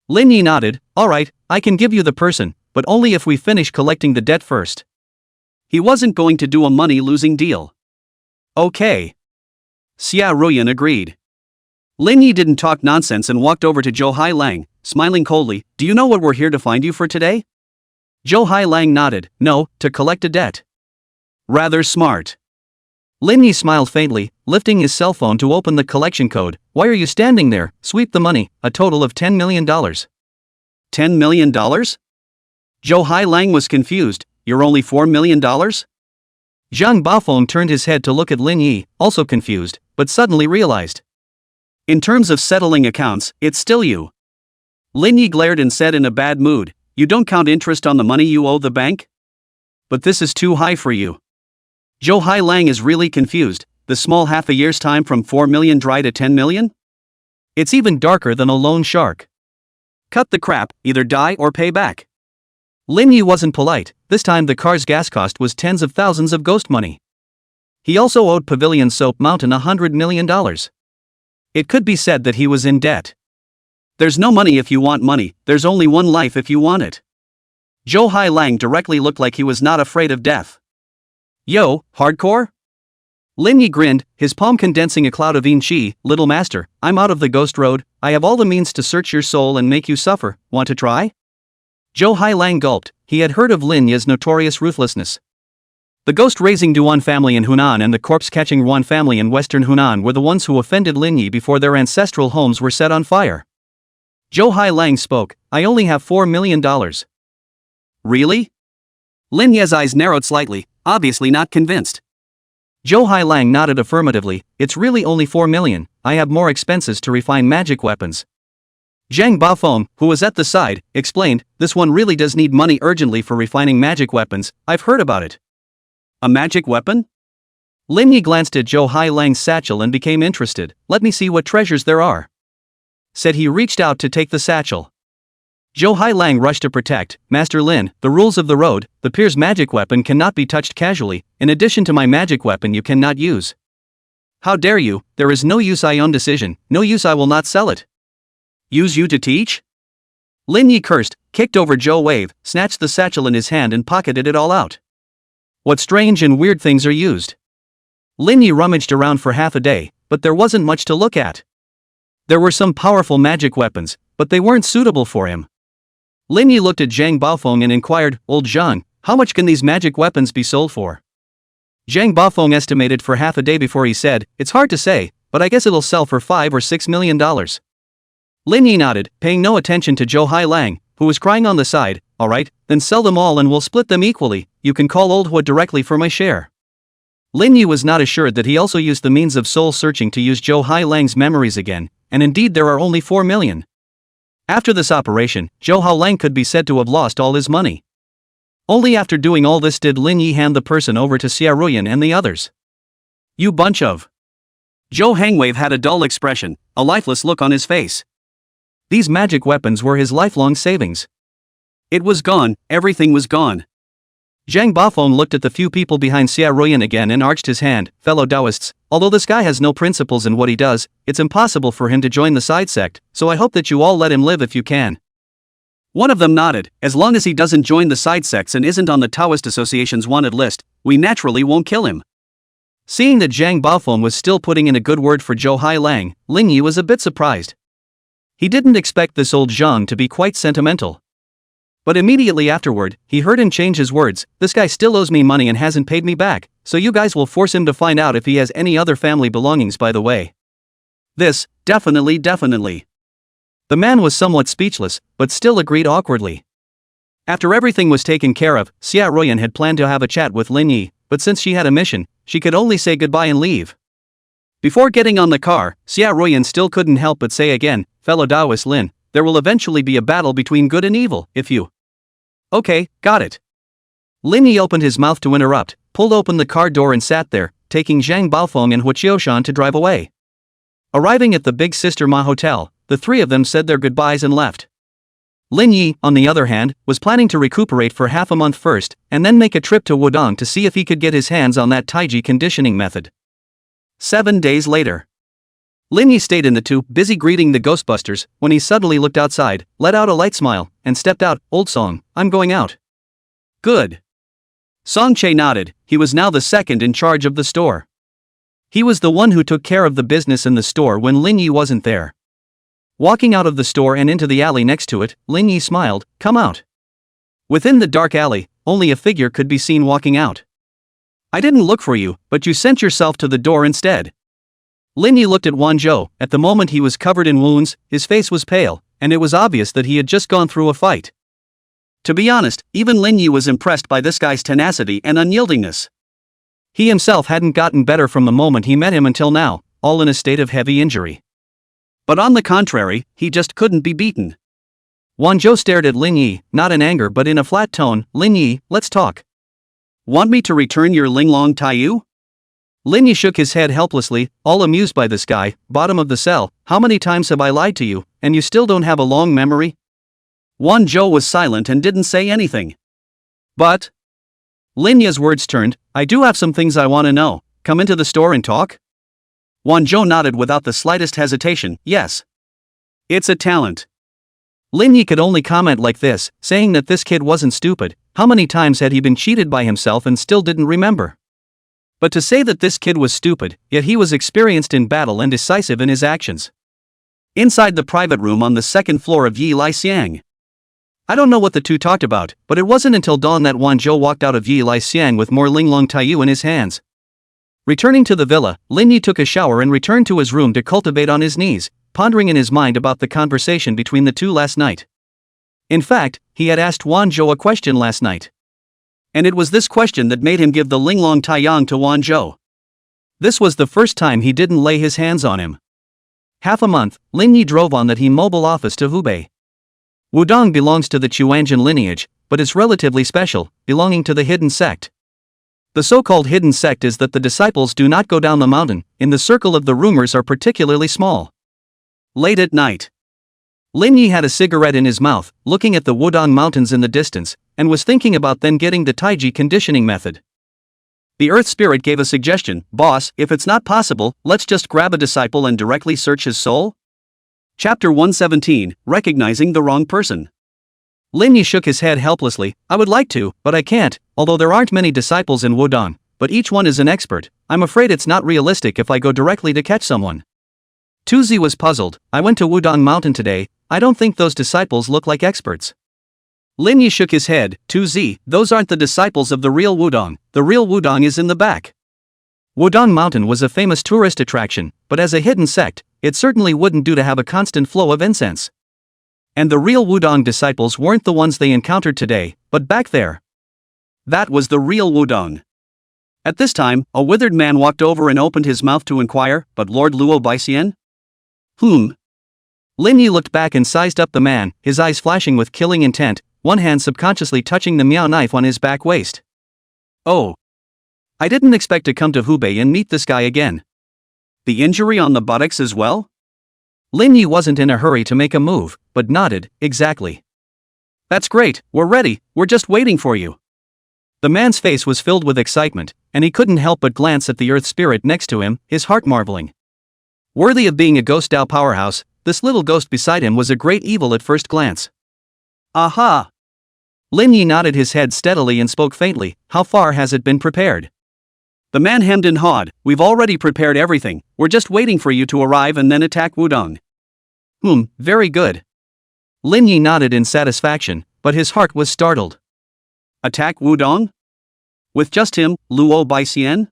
Lin Yi nodded, alright, I can give you the person, but only if we finish collecting the debt first. He wasn't going to do a money-losing deal. Okay. Xia Ruyan agreed. Lin Yi didn't talk nonsense and walked over to Zhou Hailang, smiling coldly, do you know what we're here to find you for today? Zhou Hailang nodded, no, to collect a debt. Rather smart. Lin Yi smiled faintly, lifting his cell phone to open the collection code. Why are you standing there? Sweep the money, a total of $10 million. $10 million? Zhou Hailang was confused, you're only $4 million? Zhang Baofeng turned his head to look at Lin Yi, also confused, but suddenly realized. In terms of settling accounts, it's still you. Lin Yi glared and said in a bad mood, you don't count interest on the money you owe the bank? But this is too high for you. Zhou Hailang is really confused, the small half a year's time from 4 million dry to 10 million? It's even darker than a loan shark. Cut the crap, either die or pay back. Lin Yi wasn't polite, this time the car's gas cost was tens of thousands of ghost money. He also owed Pavilion Soap Mountain $100 million. It could be said that he was in debt. There's no money if you want money, there's only one life if you want it. Zhou Hailang directly looked like he was not afraid of death. Yo, hardcore? Lin Yi grinned, his palm condensing a cloud of yin qi, little master, I'm out of the ghost road, I have all the means to search your soul and make you suffer, want to try? Zhou Hailang gulped, he had heard of Lin Yi's notorious ruthlessness. The ghost-raising Duan family in Hunan and the corpse-catching Ruan family in western Hunan were the ones who offended Lin Yi before their ancestral homes were set on fire. Zhou Hailang spoke, I only have $4 million. Really? Lin Yi's eyes narrowed slightly, obviously not convinced. Zhou Hailang nodded affirmatively, it's really only 4 million, I have more expenses to refine magic weapons. Zhang Baofeng, who was at the side, explained, this one really does need money urgently for refining magic weapons, I've heard about it. A magic weapon? Lin Yi glanced at Zhou Hailang's satchel and became interested, let me see what treasures there are. Said he reached out to take the satchel. Zhou Hailang rushed to protect, Master Lin, the rules of the road, the peer's magic weapon cannot be touched casually, in addition to my magic weapon you cannot use. How dare you, there is no use I own decision, no use I will not sell it. Use you to teach? Lin Yi cursed, kicked over Zhou Wave, snatched the satchel in his hand and pocketed it all out. What strange and weird things are used? Lin Yi rummaged around for half a day, but there wasn't much to look at. There were some powerful magic weapons, but they weren't suitable for him. Lin Yi looked at Zhang Baofeng and inquired, Old Zhang, how much can these magic weapons be sold for? Zhang Baofeng estimated for half a day before he said, it's hard to say, but I guess it'll sell for $5 or $6 million. Lin Yi nodded, paying no attention to Zhou Hailang, who was crying on the side, alright, then sell them all and we'll split them equally, you can call Old Hua directly for my share. Lin Yi was not assured that he also used the means of soul searching to use Zhou Hailang's memories again, and indeed there are only 4 million. After this operation, Zhou Haolang could be said to have lost all his money. Only after doing all this did Lin Yi hand the person over to Xia Ruyan and the others. You bunch of... Zhou Hangwave had a dull expression, a lifeless look on his face. These magic weapons were his lifelong savings. It was gone, everything was gone. Zhang Baofeng looked at the few people behind Xia Ruyan again and arched his hand, fellow Taoists, although this guy has no principles in what he does, it's impossible for him to join the side sect, so I hope that you all let him live if you can. One of them nodded, as long as he doesn't join the side sects and isn't on the Taoist Association's wanted list, we naturally won't kill him. Seeing that Zhang Baofeng was still putting in a good word for Zhou Hailang, Lin Yi was a bit surprised. He didn't expect this old Zhang to be quite sentimental. But immediately afterward, he heard him change his words, this guy still owes me money and hasn't paid me back, so you guys will force him to find out if he has any other family belongings by the way. This, definitely. The man was somewhat speechless, but still agreed awkwardly. After everything was taken care of, Xia Ruyan had planned to have a chat with Lin Yi, but since she had a mission, she could only say goodbye and leave. Before getting on the car, Xia Ruyan still couldn't help but say again, fellow Taoist Lin, there will eventually be a battle between good and evil, if you... Okay, got it. Lin Yi opened his mouth to interrupt, pulled open the car door and sat there, taking Zhang Baofeng and Huoqiu Shan to drive away. Arriving at the Big Sister Ma Hotel, the three of them said their goodbyes and left. Lin Yi, on the other hand, was planning to recuperate for half a month first, and then make a trip to Wudong to see if he could get his hands on that Taiji conditioning method. 7 days later. Lin Yi stayed in the tube, busy greeting the Ghostbusters, when he suddenly looked outside, let out a light smile, and stepped out. "Old Song, I'm going out." "Good." Song Che nodded. He was now the second in charge of the store. He was the one who took care of the business in the store when Lin Yi wasn't there. Walking out of the store and into the alley next to it, Lin Yi smiled. "Come out." Within the dark alley, only a figure could be seen walking out. "I didn't look for you, but you sent yourself to the door instead." Lin Yi looked at Wanzhou. At the moment he was covered in wounds, his face was pale, and it was obvious that he had just gone through a fight. To be honest, even Lin Yi was impressed by this guy's tenacity and unyieldingness. He himself hadn't gotten better from the moment he met him until now, all in a state of heavy injury. But on the contrary, he just couldn't be beaten. Wanzhou stared at Lin Yi, not in anger but in a flat tone. "Lin Yi, let's talk. Want me to return your Linglong Taiyu?" Lin Yi shook his head helplessly, all amused by this guy. "Bottom of the cell, how many times have I lied to you, and you still don't have a long memory?" Wanzhou was silent and didn't say anything. "But..." Lin Yi's words turned. "I do have some things I want to know. Come into the store and talk?" Wanzhou nodded without the slightest hesitation. "Yes. It's a talent." Lin Yi could only comment like this, saying that this kid wasn't stupid. How many times had he been cheated by himself and still didn't remember? But to say that this kid was stupid, yet he was experienced in battle and decisive in his actions. Inside the private room on the second floor of Yi Lai Xiang. I don't know what the two talked about, but it wasn't until dawn that Wanzhou walked out of Yi Lai Xiang with more Linglong Taiyu in his hands. Returning to the villa, Lin Yi took a shower and returned to his room to cultivate on his knees, pondering in his mind about the conversation between the two last night. In fact, he had asked Wanzhou a question last night. And it was this question that made him give the Linglong Taiyang to Wanzhou. This was the first time he didn't lay his hands on him. Half a month, Lin Yi drove on that He mobile office to Hubei. Wudong belongs to the Chuanjin lineage, but is relatively special, belonging to the hidden sect. The so-called hidden sect is that the disciples do not go down the mountain, in the circle of the rumors are particularly small. Late at night. Lin Yi had a cigarette in his mouth, looking at the Wudong Mountains in the distance, and was thinking about then getting the Taiji conditioning method. The Earth Spirit gave a suggestion. "Boss, if it's not possible, let's just grab a disciple and directly search his soul?" Chapter 117, Recognizing the Wrong Person. Lin Yi shook his head helplessly. "I would like to, but I can't, although there aren't many disciples in Wudong, but each one is an expert. I'm afraid it's not realistic if I go directly to catch someone." Tuzi was puzzled. "I went to Wudong Mountain today. I don't think those disciples look like experts." Lin Yi shook his head. "Tuzi, those aren't the disciples of the real Wudong. The real Wudong is in the back." Wudong Mountain was a famous tourist attraction, but as a hidden sect, it certainly wouldn't do to have a constant flow of incense. And the real Wudong disciples weren't the ones they encountered today, but back there. That was the real Wudong. At this time, a withered man walked over and opened his mouth to inquire, "But Lord Luo Baixian?" "Whom?" Lin Yi looked back and sized up the man, his eyes flashing with killing intent, one hand subconsciously touching the Miao knife on his back waist. "Oh. I didn't expect to come to Hubei and meet this guy again." "The injury on the buttocks as well?" Lin Yi wasn't in a hurry to make a move, but nodded. "Exactly." "That's great, we're ready, we're just waiting for you." The man's face was filled with excitement, and he couldn't help but glance at the Earth Spirit next to him, his heart marveling. Worthy of being a ghost Dao powerhouse, this little ghost beside him was a great evil at first glance. "Aha!" Lin Yi nodded his head steadily and spoke faintly. "How far has it been prepared?" The man hemmed and hawed. "We've already prepared everything, we're just waiting for you to arrive and then attack Wudong." Very good." Lin Yi nodded in satisfaction, but his heart was startled. "Attack Wudong? With just him, Luo Baixian?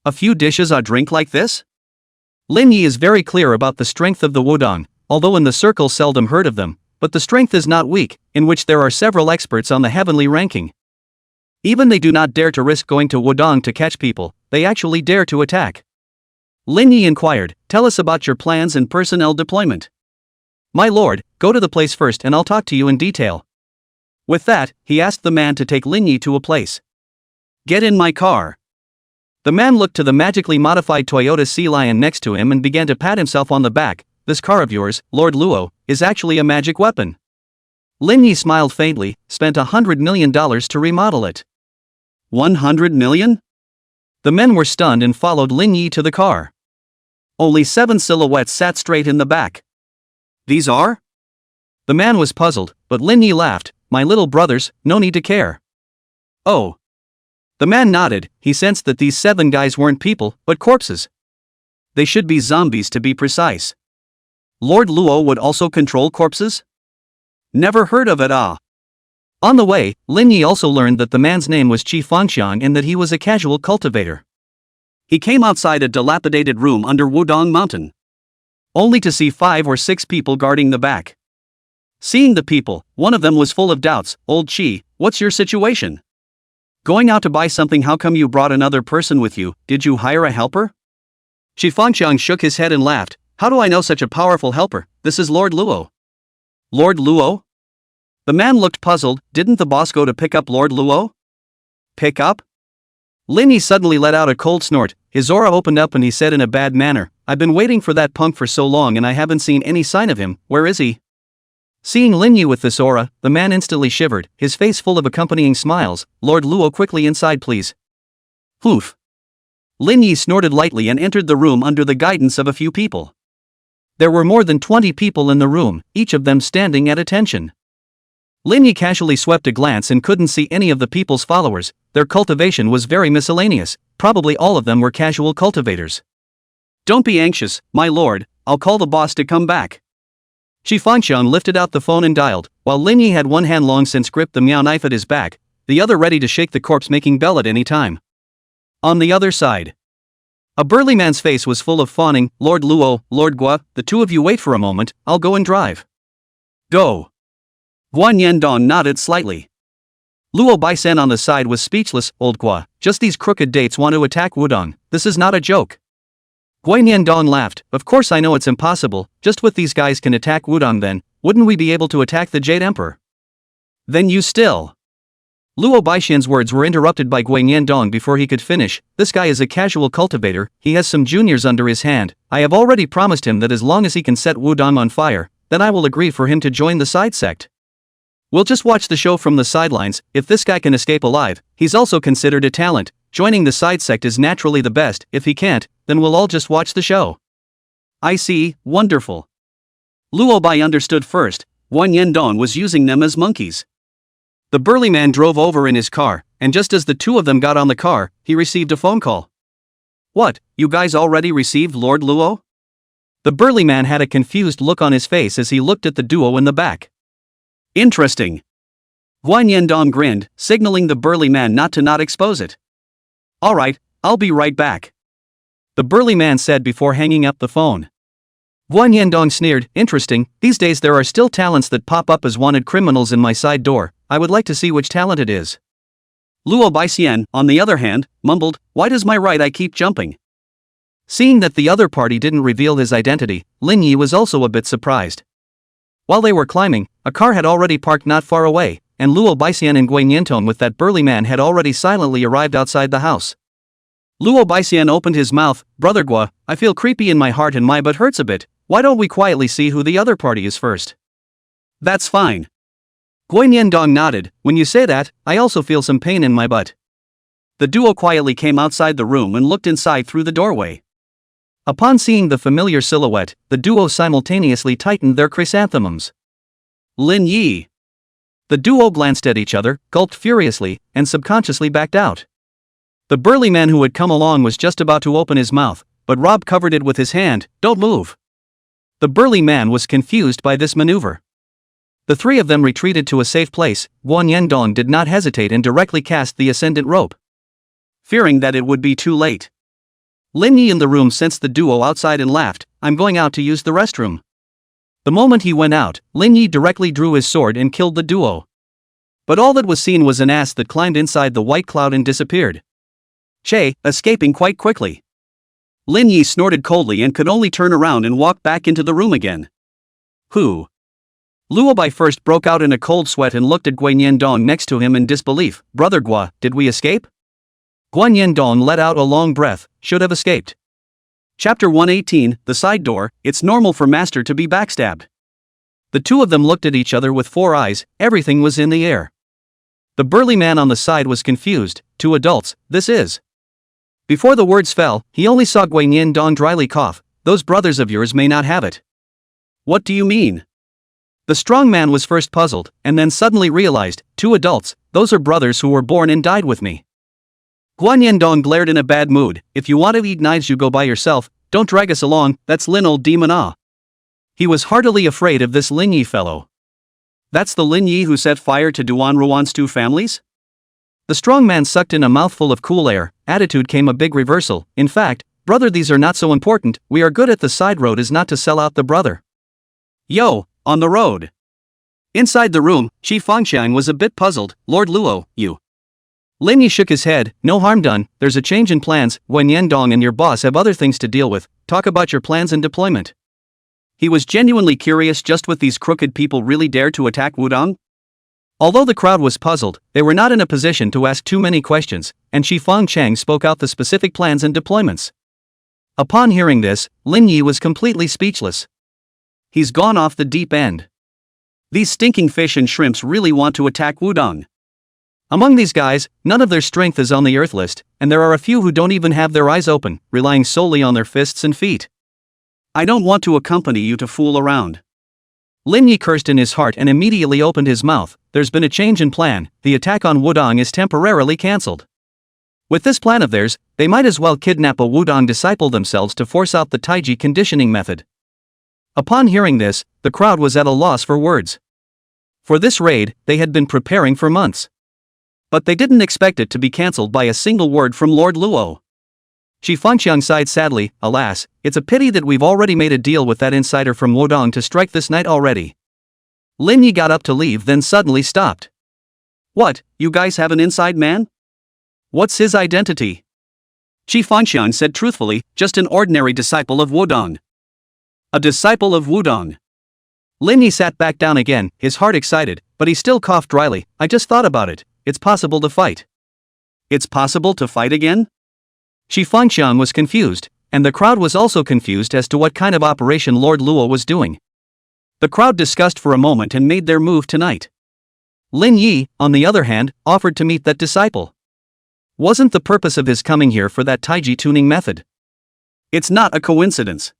A few dishes a drink like this?" Lin Yi is very clear about the strength of the Wudong, although in the circle seldom heard of them, but the strength is not weak, in which there are several experts on the heavenly ranking. Even they do not dare to risk going to Wudong to catch people, they actually dare to attack. Lin Yi inquired, "Tell us about your plans and personnel deployment." "My lord, go to the place first and I'll talk to you in detail." With that, he asked the man to take Lin Yi to a place. "Get in my car." The man looked to the magically modified Toyota Sea Lion next to him and began to pat himself on the back. "This car of yours, Lord Luo, is actually a magic weapon." Lin Yi smiled faintly, spent $100 million to remodel it. 100 million? The men were stunned and followed Lin Yi to the car. Only 7 silhouettes sat straight in the back. These are? The man was puzzled, but Lin Yi laughed. My little brothers, no need to care. Oh. The man nodded. He sensed that these 7 guys weren't people, but corpses. They should be zombies to be precise. Lord Luo would also control corpses? Never heard of it. On the way, Lin Yi also learned that the man's name was Qi Fangxiang and that he was a casual cultivator. He came outside a dilapidated room under Wudong Mountain, only to see 5 or 6 people guarding the back. Seeing the people, one of them was full of doubts. Old Qi, what's your situation? Going out to buy something? How come you brought another person with you? Did you hire a helper? Qi Fangxiang shook his head and laughed. How do I know such a powerful helper? This is Lord Luo. Lord Luo? The man looked puzzled. Didn't the boss go to pick up Lord Luo? Pick up? Lin Yi suddenly let out a cold snort. His aura opened up and he said in a bad manner, I've been waiting for that punk for so long and I haven't seen any sign of him. Where is he? Seeing Lin Yi with this aura, the man instantly shivered, his face full of accompanying smiles. Lord Luo, quickly inside please. Poof. Lin Yi snorted lightly and entered the room under the guidance of a few people. There were more than 20 people in the room, each of them standing at attention. Lin Yi casually swept a glance and couldn't see any of the people's followers. Their cultivation was very miscellaneous, probably all of them were casual cultivators. Don't be anxious, my lord, I'll call the boss to come back. Qi Fangxiang lifted out the phone and dialed, while Lin Yi had one hand long since gripped the meow knife at his back, the other ready to shake the corpse-making bell at any time. On the other side, a burly man's face was full of fawning. Lord Luo, Lord Gua, the two of you wait for a moment, I'll go and drive. Go. Guan Yendong nodded slightly. Luo Baisan on the side was speechless. Old Gua, just these crooked dates want to attack Wudong, this is not a joke. Guan Yendong laughed, of course I know it's impossible, just with these guys can attack Wudong then, wouldn't we be able to attack the Jade Emperor? Then you still. Luo Baishan's words were interrupted by Guan Yendong before he could finish. This guy is a casual cultivator, he has some juniors under his hand, I have already promised him that as long as he can set Wudong on fire, then I will agree for him to join the side sect. We'll just watch the show from the sidelines. If this guy can escape alive, he's also considered a talent. Joining the side sect is naturally the best. If he can't, then we'll all just watch the show. I see, wonderful. Luo Bai understood first. Guan Yendong was using them as monkeys. The burly man drove over in his car, and just as the two of them got on the car, he received a phone call. What, you guys already received Lord Luo? The burly man had a confused look on his face as he looked at the duo in the back. Interesting. Guan Yendong grinned, signaling the burly man not to expose it. Alright, I'll be right back. The burly man said before hanging up the phone. Guan Yendong sneered, interesting, these days there are still talents that pop up as wanted criminals in my side door, I would like to see which talent it is. Luo Baixian, on the other hand, mumbled, why does my right eye keep jumping? Seeing that the other party didn't reveal his identity, Lin Yi was also a bit surprised. While they were climbing, a car had already parked not far away, and Luo Baixian and Guan Yentong with that burly man had already silently arrived outside the house. Luo Baixian opened his mouth, Brother Gua, I feel creepy in my heart and my butt hurts a bit, why don't we quietly see who the other party is first? That's fine. Guan Yendong nodded, when you say that, I also feel some pain in my butt. The duo quietly came outside the room and looked inside through the doorway. Upon seeing the familiar silhouette, the duo simultaneously tightened their chrysanthemums. Lin Yi. The duo glanced at each other, gulped furiously, and subconsciously backed out. The burly man who had come along was just about to open his mouth, but Rob covered it with his hand, don't move. The burly man was confused by this maneuver. The three of them retreated to a safe place. Guan Yendong did not hesitate and directly cast the ascendant rope, fearing that it would be too late. Lin Yi in the room sensed the duo outside and laughed, I'm going out to use the restroom. The moment he went out, Lin Yi directly drew his sword and killed the duo. But all that was seen was an ass that climbed inside the white cloud and disappeared. Che, escaping quite quickly. Lin Yi snorted coldly and could only turn around and walk back into the room again. Who? Luo Bai first broke out in a cold sweat and looked at Guan Yendong next to him in disbelief. Brother Gua, did we escape? Guan Yendong let out a long breath, should have escaped. Chapter 118, The Side Door, it's normal for Master to be backstabbed. The two of them looked at each other with 4 eyes, everything was in the air. The burly man on the side was confused. 2 adults, this is. Before the words fell, he only saw Guanyin Dong dryly cough. Those brothers of yours may not have it. What do you mean? The strong man was first puzzled, and then suddenly realized, 2 adults, those are brothers who were born and died with me. Guanyin Dong glared in a bad mood. If you want to eat knives you go by yourself, don't drag us along, that's Lin old demon ah. He was heartily afraid of this Lin Yi fellow. That's the Lin Yi who set fire to Duan Ruan's 2 families? The strong man sucked in a mouthful of cool air. Attitude came a big reversal. In fact, brother, these are not so important, we are good at the side road is not to sell out the brother. Yo, on the road. Inside the room, Shi Fangxiang was a bit puzzled. Lord Luo, you. Lin Yi shook his head. No harm done, there's a change in plans. Wen Yendong and your boss have other things to deal with. Talk about your plans and deployment. He was genuinely curious, just with these crooked people really dare to attack Wudong? Although the crowd was puzzled, they were not in a position to ask too many questions, and Shi Fangxiang spoke out the specific plans and deployments. Upon hearing this, Lin Yi was completely speechless. He's gone off the deep end. These stinking fish and shrimps really want to attack Wudong. Among these guys, none of their strength is on the earth list, and there are a few who don't even have their eyes open, relying solely on their fists and feet. I don't want to accompany you to fool around. Lin Yi cursed in his heart and immediately opened his mouth. There's been a change in plan, the attack on Wudong is temporarily cancelled. With this plan of theirs, they might as well kidnap a Wudong disciple themselves to force out the Taiji conditioning method. Upon hearing this, the crowd was at a loss for words. For this raid, they had been preparing for months. But they didn't expect it to be cancelled by a single word from Lord Luo. Shi Fangxiang sighed sadly. Alas, it's a pity that we've already made a deal with that insider from Wudong to strike this night already. Lin Yi got up to leave, then suddenly stopped. What, you guys have an inside man? What's his identity? Shi Fangxiang said truthfully, just an ordinary disciple of Wudong. A disciple of Wudong. Lin Yi sat back down again, his heart excited, but he still coughed dryly. I just thought about it, it's possible to fight. It's possible to fight again? Shi Fangxiang was confused, and the crowd was also confused as to what kind of operation Lord Luo was doing. The crowd discussed for a moment and made their move tonight. Lin Yi, on the other hand, offered to meet that disciple. Wasn't the purpose of his coming here for that Taiji tuning method? It's not a coincidence.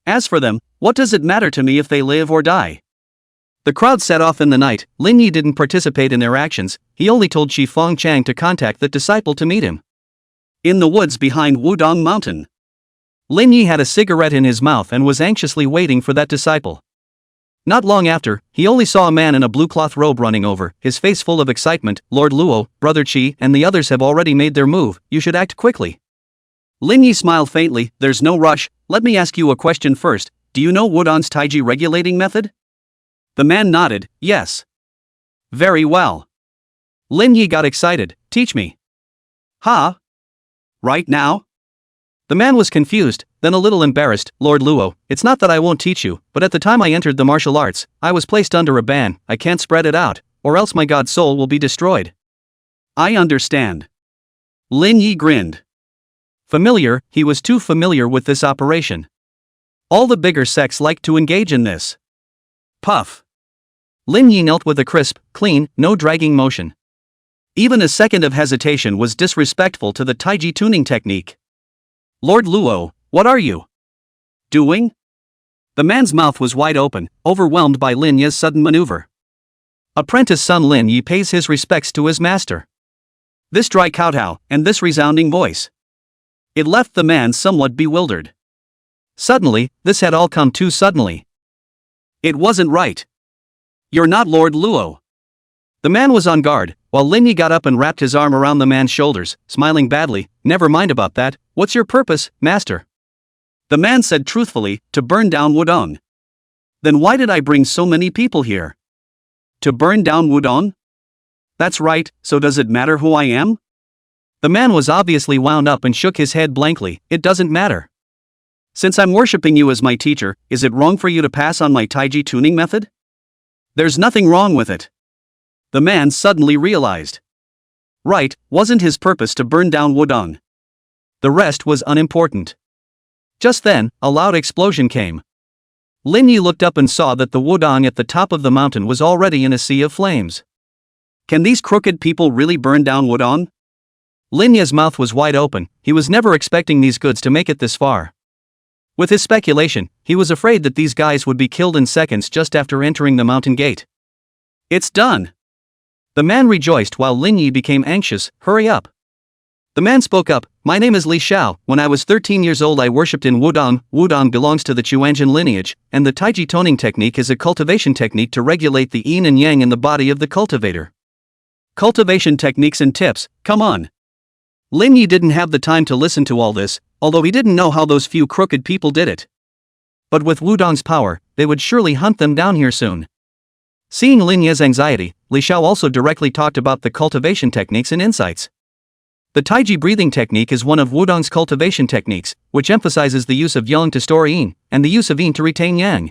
As for them, what does it matter to me if they live or die? The crowd set off in the night. Lin Yi didn't participate in their actions, he only told Shi Fangxiang to contact that disciple to meet him. In the woods behind Wudong Mountain. Lin Yi had a cigarette in his mouth and was anxiously waiting for that disciple. Not long after, he only saw a man in a blue cloth robe running over, his face full of excitement. Lord Luo, Brother Qi, and the others have already made their move, you should act quickly. Lin Yi smiled faintly. There's no rush, let me ask you a question first. Do you know Wudong's Taiji regulating method? The man nodded, yes. Very well. Lin Yi got excited. Teach me. Huh? Right now? The man was confused, then a little embarrassed. Lord Luo, it's not that I won't teach you, but at the time I entered the martial arts, I was placed under a ban. I can't spread it out, or else my god's soul will be destroyed. I understand. Lin Yi grinned. Familiar, he was too familiar with this operation. All the bigger sects like to engage in this. Puff. Lin Yi knelt with a crisp, clean, no dragging motion. Even a second of hesitation was disrespectful to the Taiji tuning technique. Lord Luo, what are you doing? The man's mouth was wide open, overwhelmed by Lin Yi's sudden maneuver. Apprentice son Lin Yi pays his respects to his master. This dry kowtow, and this resounding voice. It left the man somewhat bewildered. Suddenly, this had all come too suddenly. It wasn't right. You're not Lord Luo. The man was on guard, while Lin Yi got up and wrapped his arm around the man's shoulders, smiling badly. Never mind about that, what's your purpose, master? The man said truthfully, to burn down Wudong. Then why did I bring so many people here? To burn down Wudong? That's right, so does it matter who I am? The man was obviously wound up and shook his head blankly. It doesn't matter. Since I'm worshipping you as my teacher, is it wrong for you to pass on my Taiji tuning method? There's nothing wrong with it. The man suddenly realized. Right, wasn't his purpose to burn down Wudong. The rest was unimportant. Just then, a loud explosion came. Lin Yi looked up and saw that the wudang at the top of the mountain was already in a sea of flames. Can these crooked people really burn down wudang? Lin Yi's mouth was wide open. He was never expecting these goods to make it this far. With his speculation, he was afraid that these guys would be killed in seconds just after entering the mountain gate. It's done! The man rejoiced while Lin Yi became anxious. Hurry up! The man spoke up. My name is Li Xiao. When I was 13 years old I worshipped in wudang. Wudang belongs to the Chuanjin lineage, and the Taiji toning technique is a cultivation technique to regulate the yin and yang in the body of the cultivator. Cultivation techniques and tips, come on! Lin Yi didn't have the time to listen to all this, although he didn't know how those few crooked people did it. But with wudang's power, they would surely hunt them down here soon. Seeing Lin Yi's anxiety, Li Xiao also directly talked about the cultivation techniques and insights. The Taiji breathing technique is one of wudang's cultivation techniques, which emphasizes the use of yang to store yin, and the use of yin to retain yang.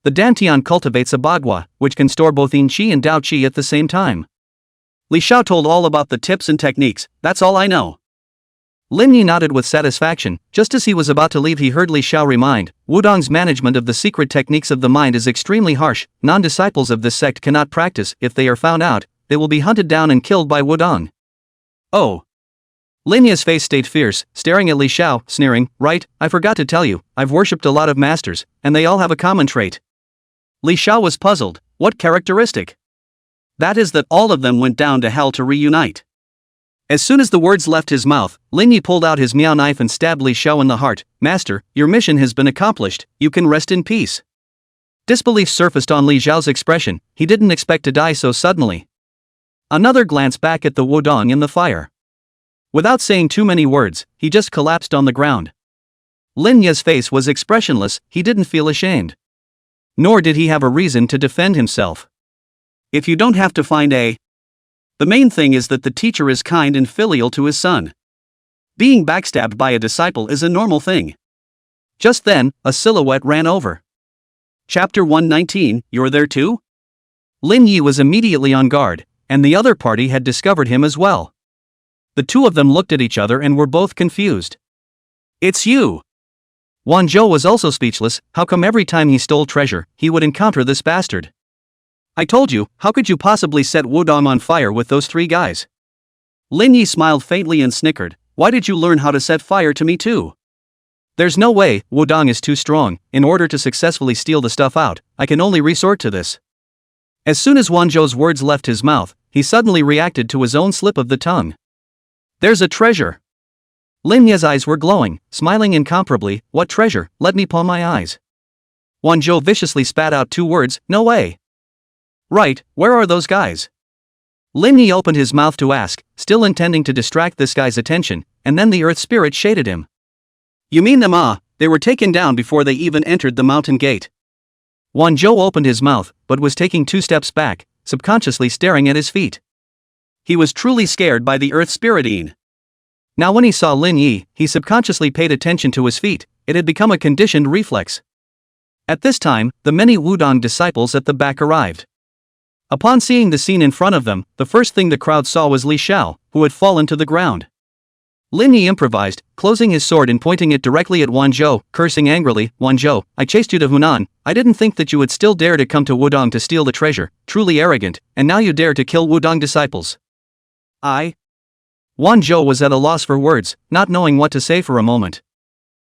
The dantian cultivates a bagua, which can store both yin qi and dao qi at the same time. Li Xiao told all about the tips and techniques. That's all I know. Lin Yi nodded with satisfaction. Just as he was about to leave he heard Li Xiao remind, wudang's management of the secret techniques of the mind is extremely harsh. Non-disciples of this sect cannot practice. If they are found out, they will be hunted down and killed by wudang. Oh. Lin Yi's face stayed fierce, staring at Li Xiao, sneering. Right, I forgot to tell you, I've worshipped a lot of masters, and they all have a common trait. Li Xiao was puzzled. What characteristic? That is that all of them went down to hell to reunite. As soon as the words left his mouth, Lin Yi pulled out his miao knife and stabbed Li Xiao in the heart. Master, your mission has been accomplished, you can rest in peace. Disbelief surfaced on Li Xiao's expression. He didn't expect to die so suddenly. Another glance back at the wudang in the fire. Without saying too many words, he just collapsed on the ground. Lin Yi's face was expressionless. He didn't feel ashamed. Nor did he have a reason to defend himself. If you don't have to find a... The main thing is that the teacher is kind and filial to his son. Being backstabbed by a disciple is a normal thing. Just then, a silhouette ran over. Chapter 119, You're there too? Lin Yi was immediately on guard, and the other party had discovered him as well. The two of them looked at each other and were both confused. It's you! Wan Zhou was also speechless. How come every time he stole treasure, he would encounter this bastard? I told you, how could you possibly set wudang on fire with those three guys? Lin Yi smiled faintly and snickered. Why did you learn how to set fire to me too? There's no way, wudang is too strong. In order to successfully steal the stuff out, I can only resort to this. As soon as Wan Zhou's words left his mouth, he suddenly reacted to his own slip of the tongue. There's a treasure. Lin Yi's eyes were glowing, smiling incomparably. What treasure? Let me palm my eyes. Wan Zhou viciously spat out two words. No way. Right, where are those guys? Lin Yi opened his mouth to ask, still intending to distract this guy's attention, and then the earth spirit shaded him. You mean them? They were taken down before they even entered the mountain gate. Wan Zhou opened his mouth, but was taking 2 steps back, subconsciously staring at his feet. He was truly scared by the earth spirit. Now when he saw Lin Yi, he subconsciously paid attention to his feet. It had become a conditioned reflex. At this time, the many wudang disciples at the back arrived. Upon seeing the scene in front of them, the first thing the crowd saw was Li Xiao, who had fallen to the ground. Lin Yi improvised, closing his sword and pointing it directly at Wan Zhou, cursing angrily. Wan Zhou, I chased you to Hunan. I didn't think that you would still dare to come to wudang to steal the treasure. Truly arrogant, and now you dare to kill wudang disciples. Wan Zhou was at a loss for words, not knowing what to say for a moment.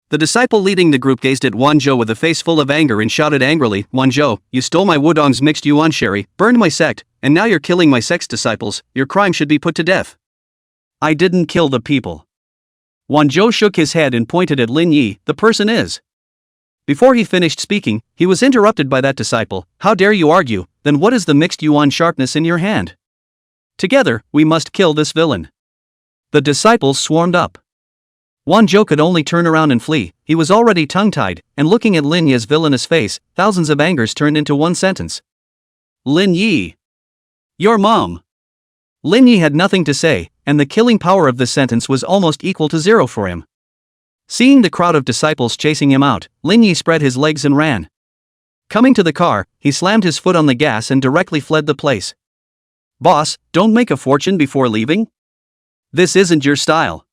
The disciple leading the group gazed at Wan Zhou with a face full of anger and shouted angrily, Wan Zhou, you stole my wudang's mixed yuan sherry, burned my sect, and now you're killing my sect's disciples. Your crime should be put to death. I didn't kill the people. Wan Zhou shook his head and pointed at Lin Yi. The person is. Before he finished speaking, he was interrupted by that disciple. How dare you argue? Then what is the mixed yuan sharpness in your hand? Together, we must kill this villain. The disciples swarmed up. Wan Zhou could only turn around and flee. He was already tongue-tied, and looking at Lin Yi's villainous face, thousands of angers turned into one sentence. Lin Yi. Your mom. Lin Yi had nothing to say, and the killing power of this sentence was almost equal to 0 for him. Seeing the crowd of disciples chasing him out, Lin Yi spread his legs and ran. Coming to the car, he slammed his foot on the gas and directly fled the place. Boss, don't make a fortune before leaving? This isn't your style.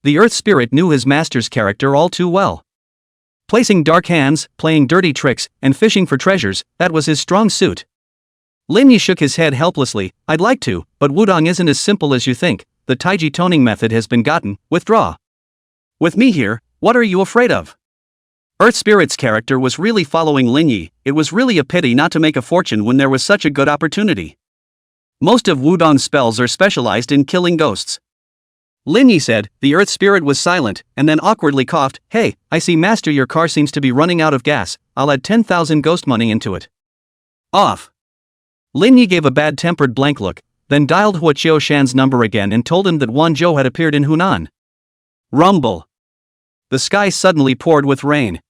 The Earth Spirit knew his master's character all too well. Replacing dark hands, playing dirty tricks, and fishing for treasures, that was his strong suit. Lin Yi shook his head helplessly. I'd like to, but wudong isn't as simple as you think. The taiji toning method has been gotten. Withdraw. With me here, what are you afraid of? Earth Spirit's character was really following Lin Yi. It was really a pity not to make a fortune when there was such a good opportunity. Most of wudong's spells are specialized in killing ghosts. Lin Yi said. The Earth Spirit was silent, and then awkwardly coughed. Hey, I see master, your car seems to be running out of gas. I'll add 10,000 ghost money into it. Off. Lin Yi gave a bad-tempered blank look, then dialed Hua Qiushan's number again and told him that Wan Zhou had appeared in Hunan. Rumble. The sky suddenly poured with rain.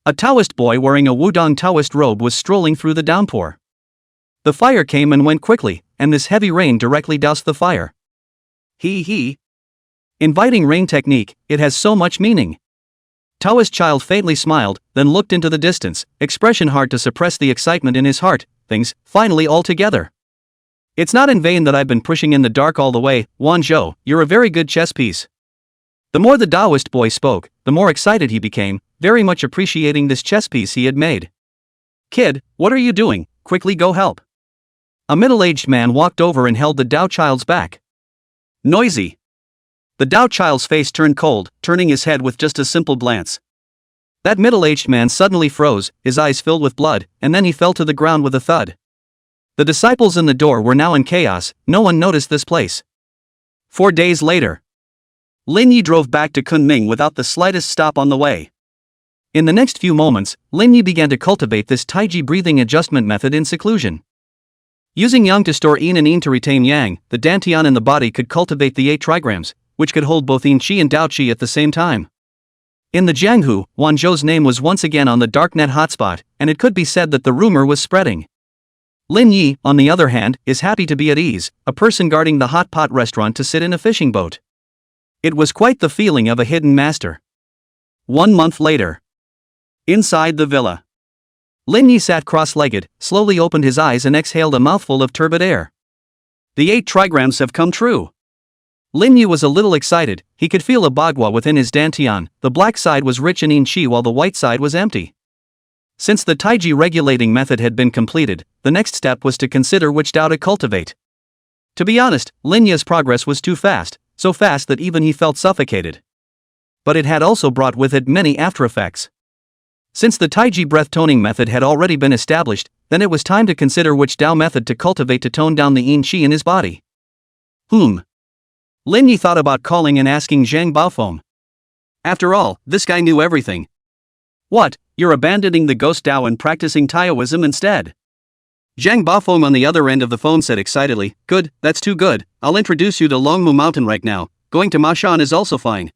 A Taoist boy wearing a wudong Taoist robe was strolling through the downpour. The fire came and went quickly, and this heavy rain directly doused the fire. He. Inviting rain technique, it has so much meaning. Taoist child faintly smiled, then looked into the distance, expression hard to suppress the excitement in his heart. Things, finally all together. It's not in vain that I've been pushing in the dark all the way. Wan Zhou, you're a very good chess piece. The more the Taoist boy spoke, the more excited he became, very much appreciating this chess piece he had made. Kid, what are you doing? Quickly go help. A middle-aged man walked over and held the Tao child's back. Noisy. The Tao child's face turned cold, turning his head with just a simple glance. That middle-aged man suddenly froze, his eyes filled with blood, and then he fell to the ground with a thud. The disciples in the door were now in chaos. No one noticed this place. 4 days later, Lin Yi drove back to Kunming without the slightest stop on the way. In the next few moments, Lin Yi began to cultivate this taiji breathing adjustment method in seclusion. Using yang to store yin and yin to retain yang, the dantian in the body could cultivate the 8 trigrams, which could hold both yin qi and dao qi at the same time. In the Jianghu, Wan Zhou's name was once again on the darknet hotspot, and it could be said that the rumor was spreading. Lin Yi, on the other hand, is happy to be at ease, a person guarding the hot pot restaurant to sit in a fishing boat. It was quite the feeling of a hidden master. 1 month later. Inside the villa. Lin Yi sat cross-legged, slowly opened his eyes and exhaled a mouthful of turbid air. The 8 trigrams have come true. Lin Yi was a little excited. He could feel a bagua within his dantian. The black side was rich in yin qi while the white side was empty. Since the taiji regulating method had been completed, the next step was to consider which dao to cultivate. To be honest, Lin Yi's progress was too fast, so fast that even he felt suffocated. But it had also brought with it many after-effects. Since the taiji breath toning method had already been established, then it was time to consider which dao method to cultivate to tone down the yin qi in his body. Lin Yi thought about calling and asking Zhang Baofeng. After all, this guy knew everything. What, you're abandoning the ghost Tao and practicing Taoism instead? Zhang Baofeng on the other end of the phone said excitedly, good, that's too good, I'll introduce you to Longmu Mountain right now, going to Mashan is also fine.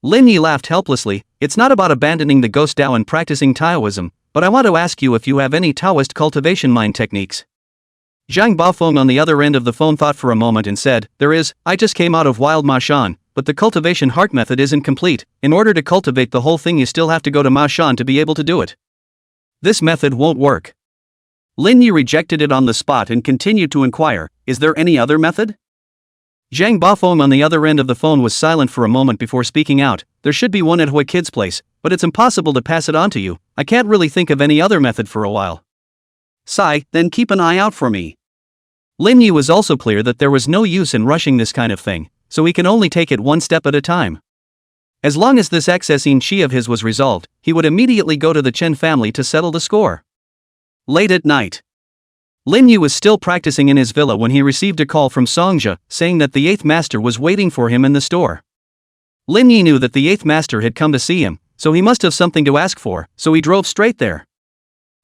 Lin Yi laughed helplessly. It's not about abandoning the ghost Tao and practicing Taoism, but I want to ask you if you have any Taoist cultivation mind techniques. Zhang Baofeng on the other end of the phone thought for a moment and said, there is, I just came out of Wild Mashan, but the cultivation heart method isn't complete. In order to cultivate the whole thing you still have to go to Mashan to be able to do it. This method won't work. Lin Yi rejected it on the spot and continued to inquire, is there any other method? Zhang Baofeng on the other end of the phone was silent for a moment before speaking out, there should be one at Hui Kid's place, but it's impossible to pass it on to you, I can't really think of any other method for a while. Sigh, then keep an eye out for me. Lin Yi was also clear that there was no use in rushing this kind of thing, so he can only take it one step at a time. As long as this excess yin qi of his was resolved, he would immediately go to the Chen family to settle the score. Late at night. Lin Yi was still practicing in his villa when he received a call from Songzhe, saying that the 8th master was waiting for him in the store. Lin Yi knew that the 8th master had come to see him, so he must have something to ask for, so he drove straight there.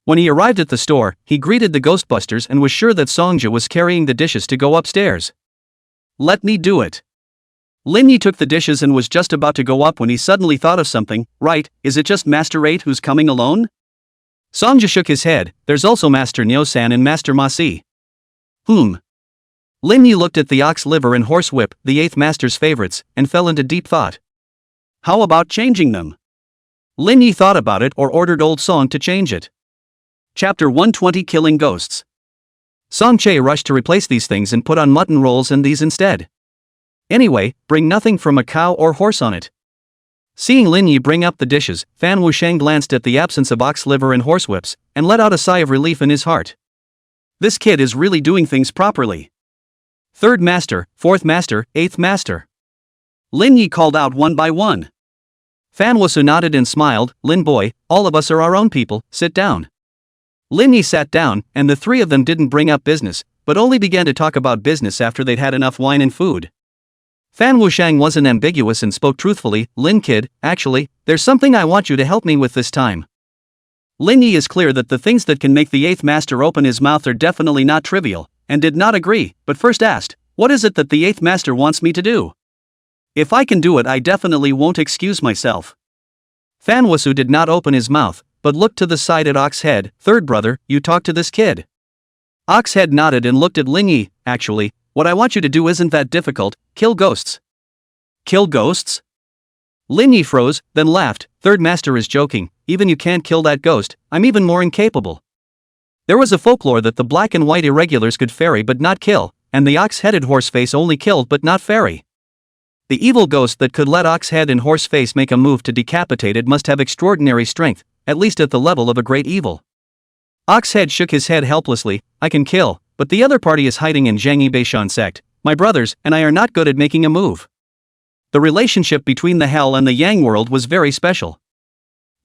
When he arrived at the store, he greeted the Ghostbusters and was sure that Songzhe was carrying the dishes to go upstairs. Let me do it. Lin Yi took the dishes and was just about to go up when he suddenly thought of something, right, is it just Master 8 who's coming alone? Songzhe shook his head, there's also Master Nyo-san and Master Ma Si. Lin Yi looked at the ox liver and horse whip, the 8th master's favorites, and fell into deep thought. How about changing them? Lin Yi thought about it or ordered Old Song to change it. Chapter 120 Killing Ghosts. Song Che rushed to replace these things and put on mutton rolls and these instead. Anyway, bring nothing from a cow or horse on it. Seeing Lin Yi bring up the dishes, Fan Wusheng glanced at the absence of ox liver and horsewhips, and let out a sigh of relief in his heart. This kid is really doing things properly. Third master, fourth master, eighth master. Lin Yi called out one by one. Fan Wusu nodded and smiled. Lin boy, all of us are our own people, sit down. Lin Yi sat down, and the three of them didn't bring up business, but only began to talk about business after they'd had enough wine and food. Fan Wusheng wasn't ambiguous and spoke truthfully. Lin kid, actually, there's something I want you to help me with this time. Lin Yi is clear that the things that can make the eighth master open his mouth are definitely not trivial, and did not agree, but first asked, what is it that the eighth master wants me to do? If I can do it, I definitely won't excuse myself. Fan Wusu did not open his mouth, but looked to the side at Oxhead. Third brother, you talk to this kid. Oxhead nodded and looked at Lin Yi. Actually, what I want you to do isn't that difficult, kill ghosts. Kill ghosts? Lin Yi froze, then laughed. Third master is joking, even you can't kill that ghost, I'm even more incapable. There was a folklore that the black and white irregulars could ferry but not kill, and the ox-headed horseface only killed but not ferry. The evil ghost that could let Oxhead and Horseface make a move to decapitate it must have extraordinary strength, at least at the level of a great evil. Oxhead shook his head helplessly. I can kill, but the other party is hiding in Zhangyi Beishan sect. My brothers and I are not good at making a move. The relationship between the Hell and the Yang world was very special.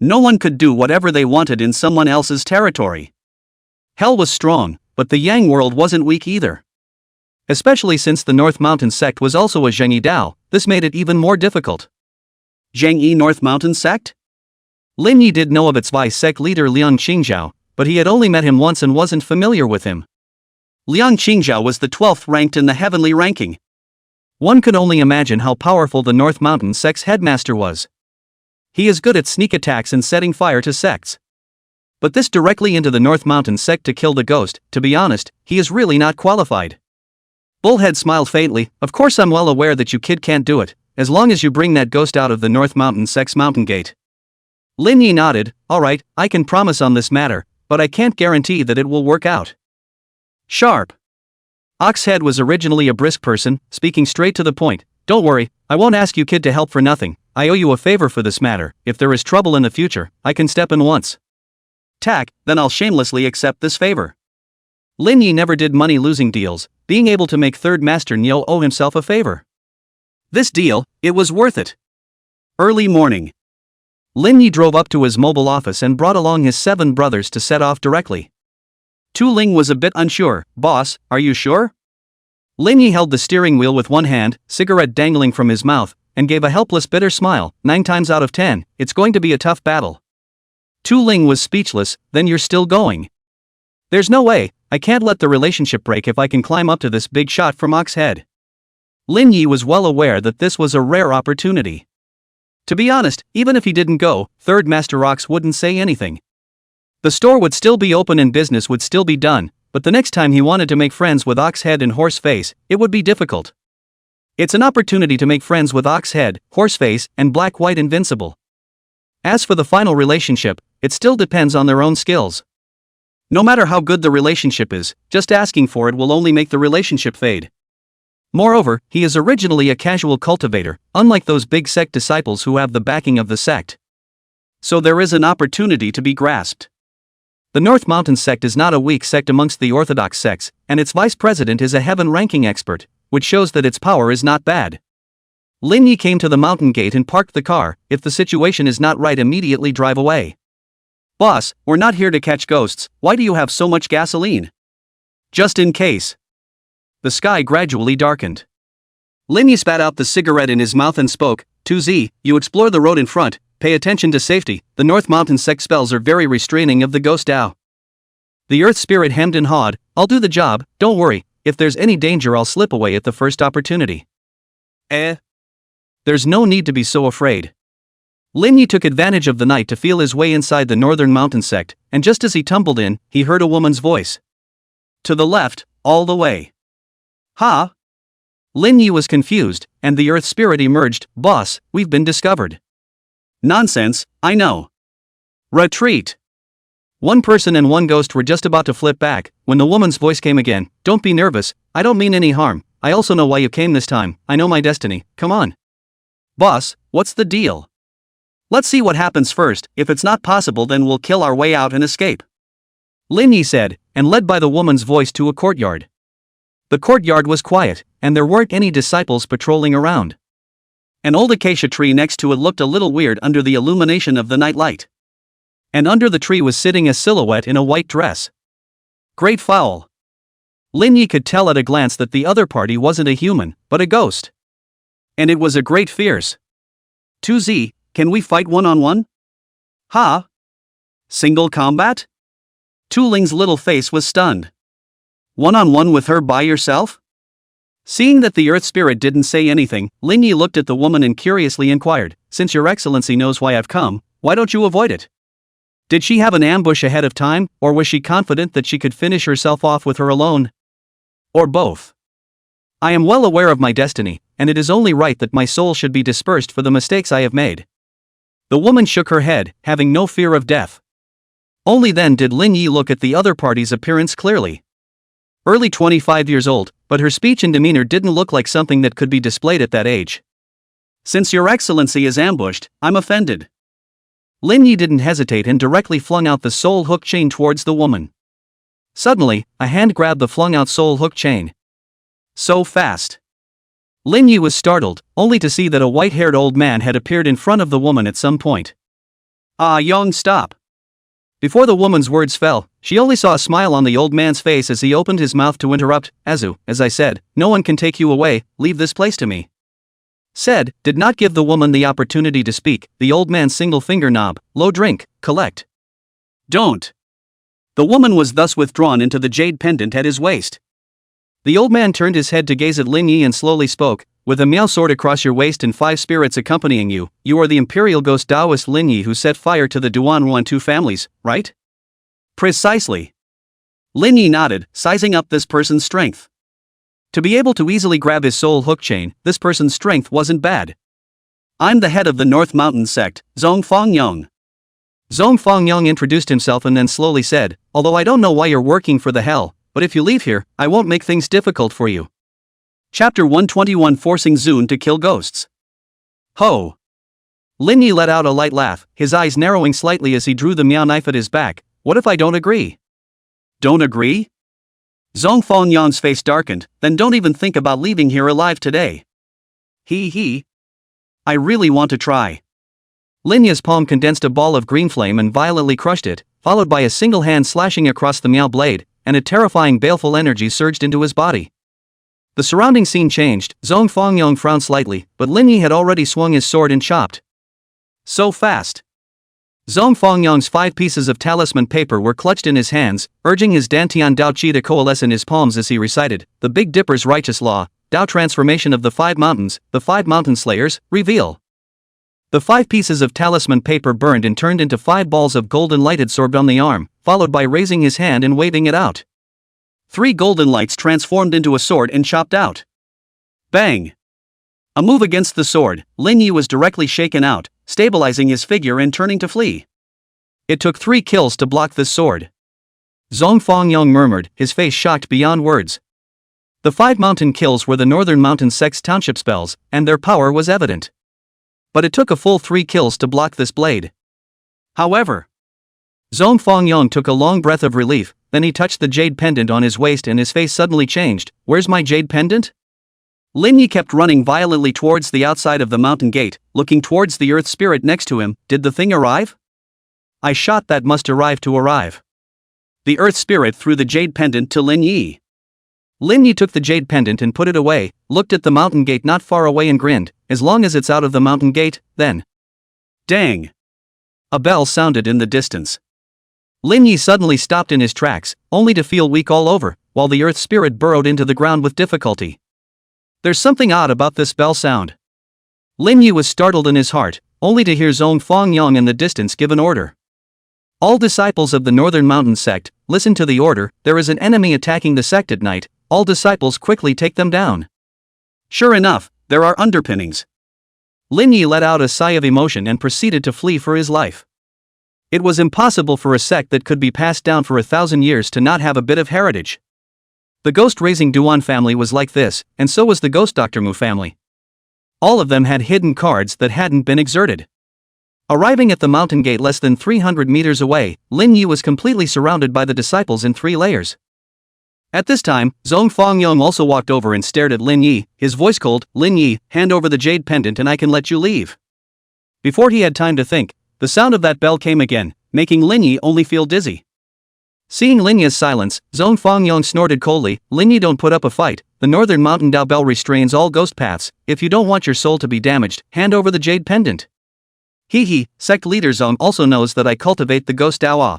No one could do whatever they wanted in someone else's territory. Hell was strong, but the Yang world wasn't weak either. Especially since the North Mountain sect was also a Zhengyi Dao, this made it even more difficult. Zhengyi North Mountain sect? Lin Yi did know of its vice sect leader Liang Qingzhao, but he had only met him once and wasn't familiar with him. Liang Qingzhao was the 12th ranked in the heavenly ranking. One could only imagine how powerful the North Mountain sect's headmaster was. He is good at sneak attacks and setting fire to sects. But this directly into the North Mountain sect to kill the ghost, to be honest, he is really not qualified. Bullhead smiled faintly. Of course I'm well aware that you kid can't do it, as long as you bring that ghost out of the North Mountain sect's mountain gate. Lin Yi nodded. Alright, I can promise on this matter, but I can't guarantee that it will work out. Sharp. Oxhead was originally a brisk person, speaking straight to the point. Don't worry, I won't ask you kid to help for nothing, I owe you a favor for this matter. If there is trouble in the future, I can step in once. Tack, then I'll shamelessly accept this favor. Lin Yi never did money-losing deals, being able to make Third Master Niu owe himself a favor. This deal, it was worth it. Early morning. Lin Yi drove up to his mobile office and brought along his 7 brothers to set off directly. Tu Ling was a bit unsure. Boss, are you sure? Lin Yi held the steering wheel with one hand, cigarette dangling from his mouth, and gave a helpless bitter smile. 9 times out of 10, it's going to be a tough battle. Tu Ling was speechless. Then you're still going? There's no way, I can't let the relationship break if I can climb up to this big shot from Oxhead. Lin Yi was well aware that this was a rare opportunity. To be honest, even if he didn't go, Third Master Ox wouldn't say anything. The store would still be open and business would still be done, but the next time he wanted to make friends with Oxhead and Horseface, it would be difficult. It's an opportunity to make friends with Oxhead, Horseface, and Black White Invincible. As for the final relationship, it still depends on their own skills. No matter how good the relationship is, just asking for it will only make the relationship fade. Moreover, he is originally a casual cultivator, unlike those big sect disciples who have the backing of the sect. So there is an opportunity to be grasped. The North Mountain sect is not a weak sect amongst the orthodox sects, and its vice president is a heaven-ranking expert, which shows that its power is not bad. Lin Yi came to the mountain gate and parked the car. If the situation is not right, immediately drive away. Boss, we're not here to catch ghosts, why do you have so much gasoline? Just in case. The sky gradually darkened. Lin Yi spat out the cigarette in his mouth and spoke. 2Z, you explore the road in front, pay attention to safety, the North Mountain sect spells are very restraining of the ghost Dao. The earth spirit hemmed and hawed. I'll do the job, don't worry, if there's any danger I'll slip away at the first opportunity. There's no need to be so afraid. Lin Yi took advantage of the night to feel his way inside the Northern Mountain sect, and just as he tumbled in, he heard a woman's voice. To the left, all the way. Ha? Lin Yi was confused, and the earth spirit emerged. Boss, we've been discovered. Nonsense, I know. Retreat. One person and one ghost were just about to flip back, when the woman's voice came again. Don't be nervous, I don't mean any harm, I also know why you came this time, I know my destiny, come on. Boss, what's the deal? Let's see what happens first. If it's not possible, then we'll kill our way out and escape. Lin Yi said, and led by the woman's voice to a courtyard. The courtyard was quiet, and there weren't any disciples patrolling around. An old acacia tree next to it looked a little weird under the illumination of the night light. And under the tree was sitting a silhouette in a white dress. Great foul! Lin Yi could tell at a glance that the other party wasn't a human, but a ghost. And it was a great fierce. 2Z, can we fight one-on-one? Ha? Single combat? Tu Ling's little face was stunned. One-on-one with her by yourself? Seeing that the Earth Spirit didn't say anything, Lin Yi looked at the woman and curiously inquired, "Since your excellency knows why I've come, why don't you avoid it?" Did she have an ambush ahead of time, or was she confident that she could finish herself off with her alone? Or both? I am well aware of my destiny, and it is only right that my soul should be dispersed for the mistakes I have made. The woman shook her head, having no fear of death. Only then did Lin Yi look at the other party's appearance clearly. Early 25 years old, but her speech and demeanor didn't look like something that could be displayed at that age. Since your excellency is ambushed, I'm offended. Lin Yi didn't hesitate and directly flung out the soul hook chain towards the woman. Suddenly, a hand grabbed the flung out soul hook chain. So fast. Lin Yi was startled, only to see that a white-haired old man had appeared in front of the woman at some point. Ah, Young, stop. Before the woman's words fell, she only saw a smile on the old man's face as he opened his mouth to interrupt. Azu, as I said, no one can take you away, leave this place to me. Said, did not give the woman the opportunity to speak, the old man's single finger knob, low drink, collect. Don't. The woman was thus withdrawn into the jade pendant at his waist. The old man turned his head to gaze at Lin Yi and slowly spoke, with a Miao sword across your waist and 5 spirits accompanying you, you are the imperial ghost Taoist Lin Yi who set fire to the Duanruan families, right? Precisely. Lin Yi nodded, sizing up this person's strength. To be able to easily grab his soul hook chain, this person's strength wasn't bad. I'm the head of the North Mountain sect, Zhong Fangyong. Zhong Fangyong introduced himself and then slowly said, although I don't know why you're working for the hell, but if you leave here, I won't make things difficult for you. Chapter 121, Forcing Zun to Kill Ghosts. Ho! Lin Yi let out a light laugh, his eyes narrowing slightly as he drew the Miao knife at his back. What if I don't agree? Don't agree? Zhong Fangyong's face darkened, then don't even think about leaving here alive today. He. I really want to try. Lin Yi's palm condensed a ball of green flame and violently crushed it, followed by a single hand slashing across the Miao blade, and a terrifying baleful energy surged into his body. The surrounding scene changed. Zhong Fangyong frowned slightly, but Lin Yi had already swung his sword and chopped. So fast. Zhong Fangyong's 5 pieces of talisman paper were clutched in his hands, urging his Dantian Dao Qi to coalesce in his palms as he recited, the Big Dipper's righteous law, Dao transformation of the 5 mountains, the 5 mountain slayers, reveal. The 5 pieces of talisman paper burned and turned into 5 balls of golden light absorbed on the arm, followed by raising his hand and waving it out. 3 golden lights transformed into a sword and chopped out. Bang! A move against the sword, Lin Yi was directly shaken out, stabilizing his figure and turning to flee. It took 3 kills to block this sword. Zhong Fangyong murmured, his face shocked beyond words. The 5 mountain kills were the Northern Mountain Sect's township spells, and their power was evident. But it took a full 3 kills to block this blade. However, Zhong Fangyong took a long breath of relief, then he touched the jade pendant on his waist and his face suddenly changed. Where's my jade pendant? Lin Yi kept running violently towards the outside of the mountain gate, looking towards the earth spirit next to him. Did the thing arrive? I shot that must arrive to arrive. The earth spirit threw the jade pendant to Lin Yi. Lin Yi took the jade pendant and put it away, looked at the mountain gate not far away and grinned, as long as it's out of the mountain gate, then. Dang! A bell sounded in the distance. Lin Yi suddenly stopped in his tracks, only to feel weak all over, while the earth spirit burrowed into the ground with difficulty. There's something odd about this bell sound. Lin Yi was startled in his heart, only to hear Zhong Fangyong in the distance give an order. All disciples of the Northern Mountain sect, listen to the order. There is an enemy attacking the sect at night, all disciples quickly take them down. Sure enough, there are underpinnings. Lin Yi let out a sigh of emotion and proceeded to flee for his life. It was impossible for a sect that could be passed down for 1,000 years to not have a bit of heritage. The ghost-raising Duan family was like this, and so was the Ghost Dr. Mu family. All of them had hidden cards that hadn't been exerted. Arriving at the mountain gate less than 300 meters away, Lin Yi was completely surrounded by the disciples in 3 layers. At this time, Zhong Fangyong also walked over and stared at Lin Yi, his voice cold. "Lin Yi, hand over the jade pendant and I can let you leave." Before he had time to think, the sound of that bell came again, making Lin Yi only feel dizzy. Seeing Lin Yi's silence, Zhong Fangyong snorted coldly, "Lin Yi, don't put up a fight. The Northern Mountain Dao Bell restrains all ghost paths. If you don't want your soul to be damaged, hand over the jade pendant." He, sect leader Zhong also knows that I cultivate the ghost Dao.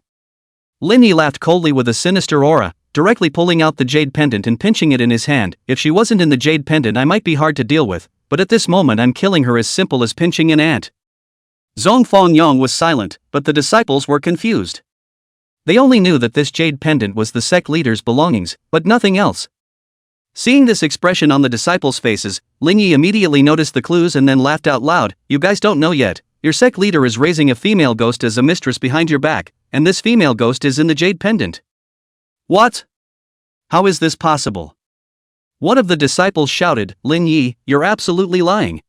Lin Yi laughed coldly with a sinister aura, directly pulling out the jade pendant and pinching it in his hand. "If she wasn't in the jade pendant I might be hard to deal with, but at this moment I'm killing her as simple as pinching an ant." Zhong Fangyong was silent, but the disciples were confused. They only knew that this jade pendant was the sect leader's belongings, but nothing else. Seeing this expression on the disciples' faces, Lin Yi immediately noticed the clues and then laughed out loud. "You guys don't know yet. Your sect leader is raising a female ghost as a mistress behind your back, and this female ghost is in the jade pendant." "What? How is this possible?" One of the disciples shouted. "Lin Yi, you're absolutely lying."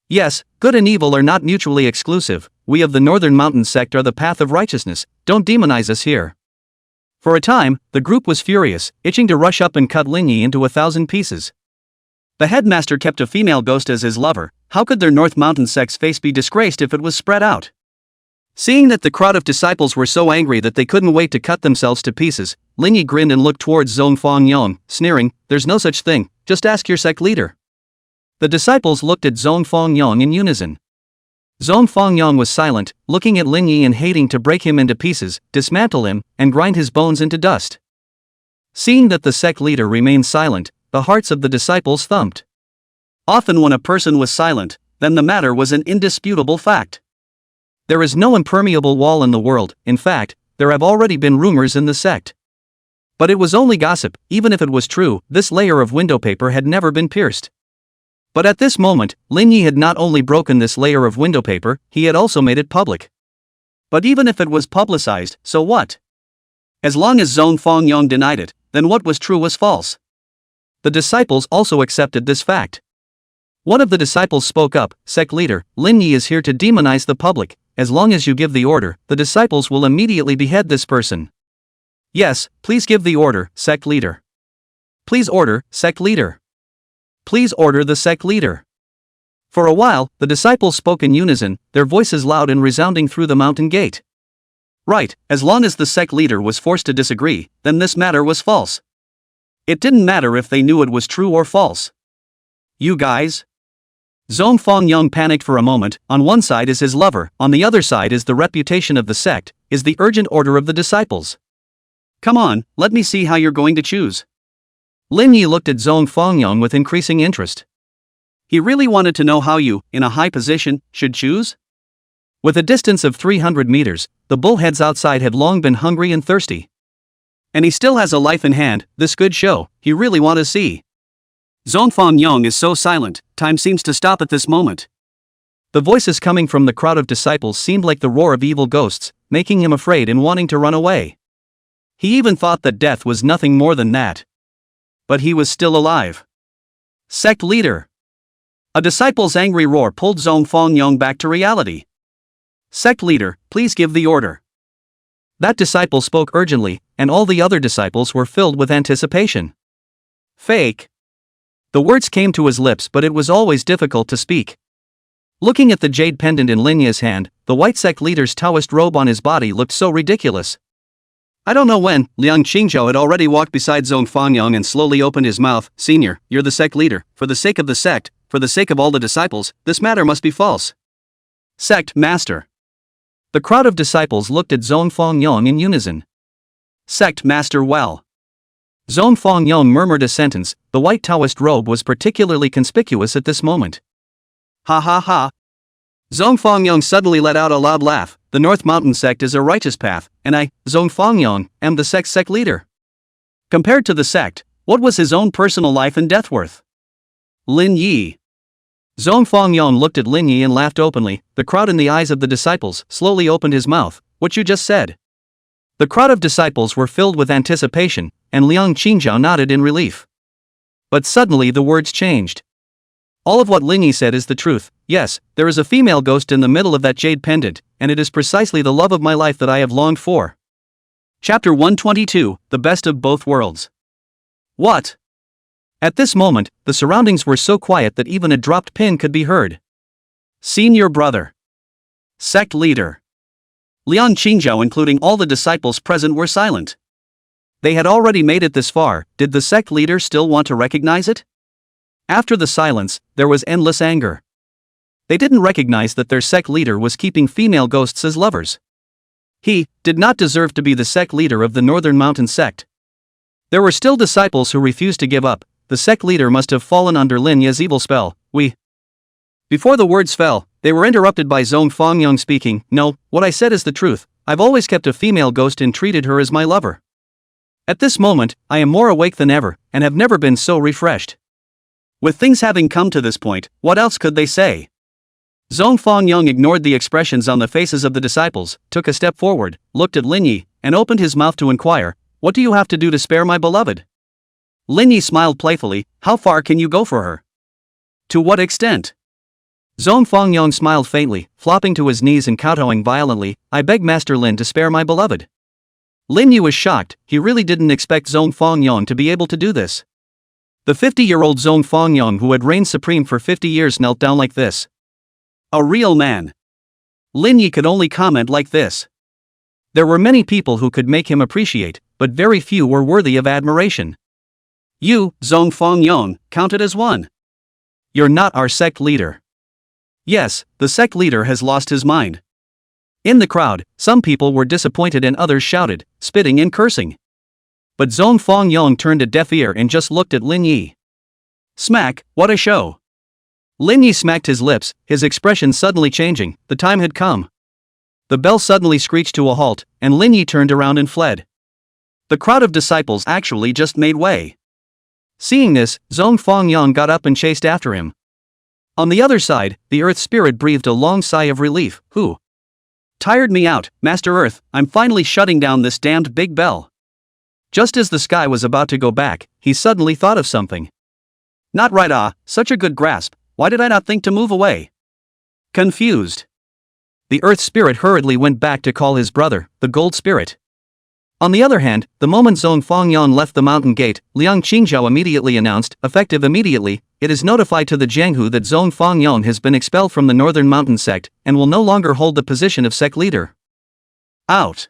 "Yes, good and evil are not mutually exclusive. We of the Northern Mountain sect are the path of righteousness. Don't demonize us here." For a time, the group was furious, itching to rush up and cut Lin Yi into 1,000 pieces. The headmaster kept a female ghost as his lover. How could their North Mountain sect's face be disgraced if it was spread out? Seeing that the crowd of disciples were so angry that they couldn't wait to cut themselves to pieces, Lin Yi grinned and looked towards Zhong Fangyong, sneering, "There's no such thing, just ask your sect leader." The disciples looked at Zhong Fangyong in unison. Zhong Fangyong was silent, looking at Lin Yi and hating to break him into pieces, dismantle him, and grind his bones into dust. Seeing that the sect leader remained silent, the hearts of the disciples thumped. Often when a person was silent, then the matter was an indisputable fact. There is no impermeable wall in the world. In fact, there have already been rumors in the sect. But it was only gossip. Even if it was true, this layer of window paper had never been pierced. But at this moment, Lin Yi had not only broken this layer of window paper, he had also made it public. But even if it was publicized, so what? As long as Zhong Fangyong denied it, then what was true was false. The disciples also accepted this fact. One of the disciples spoke up, "Sect leader, Lin Yi is here to demonize the public. As long as you give the order, the disciples will immediately behead this person." "Yes, please give the order, sect leader." "Please order, sect leader." "Please order the sect leader." For a while, the disciples spoke in unison, their voices loud and resounding through the mountain gate. Right, as long as the sect leader was forced to disagree, then this matter was false. It didn't matter if they knew it was true or false. "You guys?" Zhong Fangyong panicked for a moment. On one side is his lover, on the other side is the reputation of the sect, is the urgent order of the disciples. "Come on, let me see how you're going to choose." Lin Yi looked at Zhong Fangyong with increasing interest. He really wanted to know how you, in a high position, should choose? With a distance of 300 meters, the bullheads outside had long been hungry and thirsty. And he still has a life in hand. This could show, he really want to see. Zhong Fangyong is so silent, time seems to stop at this moment. The voices coming from the crowd of disciples seemed like the roar of evil ghosts, making him afraid and wanting to run away. He even thought that death was nothing more than that. But he was still alive. "Sect leader!" A disciple's angry roar pulled Zhong Fangyong back to reality. "Sect leader, please give the order." That disciple spoke urgently, and all the other disciples were filled with anticipation. "Fake." The words came to his lips, but it was always difficult to speak. Looking at the jade pendant in Lin Yi's hand, the white sect leader's Taoist robe on his body looked so ridiculous. I don't know when, Liang Qingzhou had already walked beside Zhong Fangyong and slowly opened his mouth. "Senior, you're the sect leader. For the sake of the sect, for the sake of all the disciples, this matter must be false." "Sect master." The crowd of disciples looked at Zhong Fangyong in unison. "Sect master well." Zhong Fangyong murmured a sentence. The white Taoist robe was particularly conspicuous at this moment. "Ha ha ha." Zhong Fangyong suddenly let out a loud laugh. "The North Mountain sect is a righteous path, and I, Zhong Fangyong, am the sect's sect leader." Compared to the sect, what was his own personal life and death worth? Lin Yi. Zhong Fangyong looked at Lin Yi and laughed openly. The crowd in the eyes of the disciples slowly opened his mouth. "What you just said?" The crowd of disciples were filled with anticipation, and Liang Qingzhou nodded in relief. But suddenly the words changed. All of what Linyi said is the truth. Yes, there is a female ghost in the middle of that jade pendant, and it is precisely the love of my life that I have longed for. Chapter 122, The Best of Both Worlds. What? At this moment, the surroundings were so quiet that even a dropped pin could be heard. Senior brother. Sect leader. Liang Qingzhou, including all the disciples present, were silent. They had already made it this far. Did the sect leader still want to recognize it? After the silence, there was endless anger. They didn't recognize that their sect leader was keeping female ghosts as lovers. He did not deserve to be the sect leader of the Northern Mountain sect. There were still disciples who refused to give up. The sect leader must have fallen under Lin Ye's evil spell. Before the words fell, they were interrupted by Zhong Fangyong speaking. No, what I said is the truth. I've always kept a female ghost and treated her as my lover. At this moment, I am more awake than ever, and have never been so refreshed. With things having come to this point, what else could they say? Zhong Fangyong ignored the expressions on the faces of the disciples, took a step forward, looked at Lin Yi, and opened his mouth to inquire, "What do you have to do to spare my beloved?" Lin Yi smiled playfully. "How far can you go for her?" "To what extent?" Zhong Fangyong smiled faintly, flopping to his knees and kowtowing violently. "I beg Master Lin to spare my beloved." Lin Yi was shocked. He really didn't expect Zhong Fangyong to be able to do this. The 50-year-old Zhong Fangyong, who had reigned supreme for 50 years, knelt down like this. A real man. Lin Yi could only comment like this. There were many people who could make him appreciate, but very few were worthy of admiration. You, Zhong Fangyong, counted as one. You're not our sect leader. Yes, the sect leader has lost his mind. In the crowd, some people were disappointed and others shouted, spitting and cursing. But Zhong Fangyong turned a deaf ear and just looked at Lin Yi. Smack, what a show. Lin Yi smacked his lips, his expression suddenly changing. The time had come. The bell suddenly screeched to a halt, and Lin Yi turned around and fled. The crowd of disciples actually just made way. Seeing this, Zhong Fangyong got up and chased after him. On the other side, the Earth Spirit breathed a long sigh of relief. Who? Tired me out, Master Earth. I'm finally shutting down this damned big bell. Just as the sky was about to go back, he suddenly thought of something. Not right, such a good grasp. Why did I not think to move away? Confused. The Earth Spirit hurriedly went back to call his brother, the Gold Spirit. On the other hand, the moment Zhong Fangyong left the mountain gate, Liang Qingzhou immediately announced, effective immediately, it is notified to the Jianghu that Zhong Fangyong has been expelled from the Northern Mountain sect, and will no longer hold the position of sect leader. Out.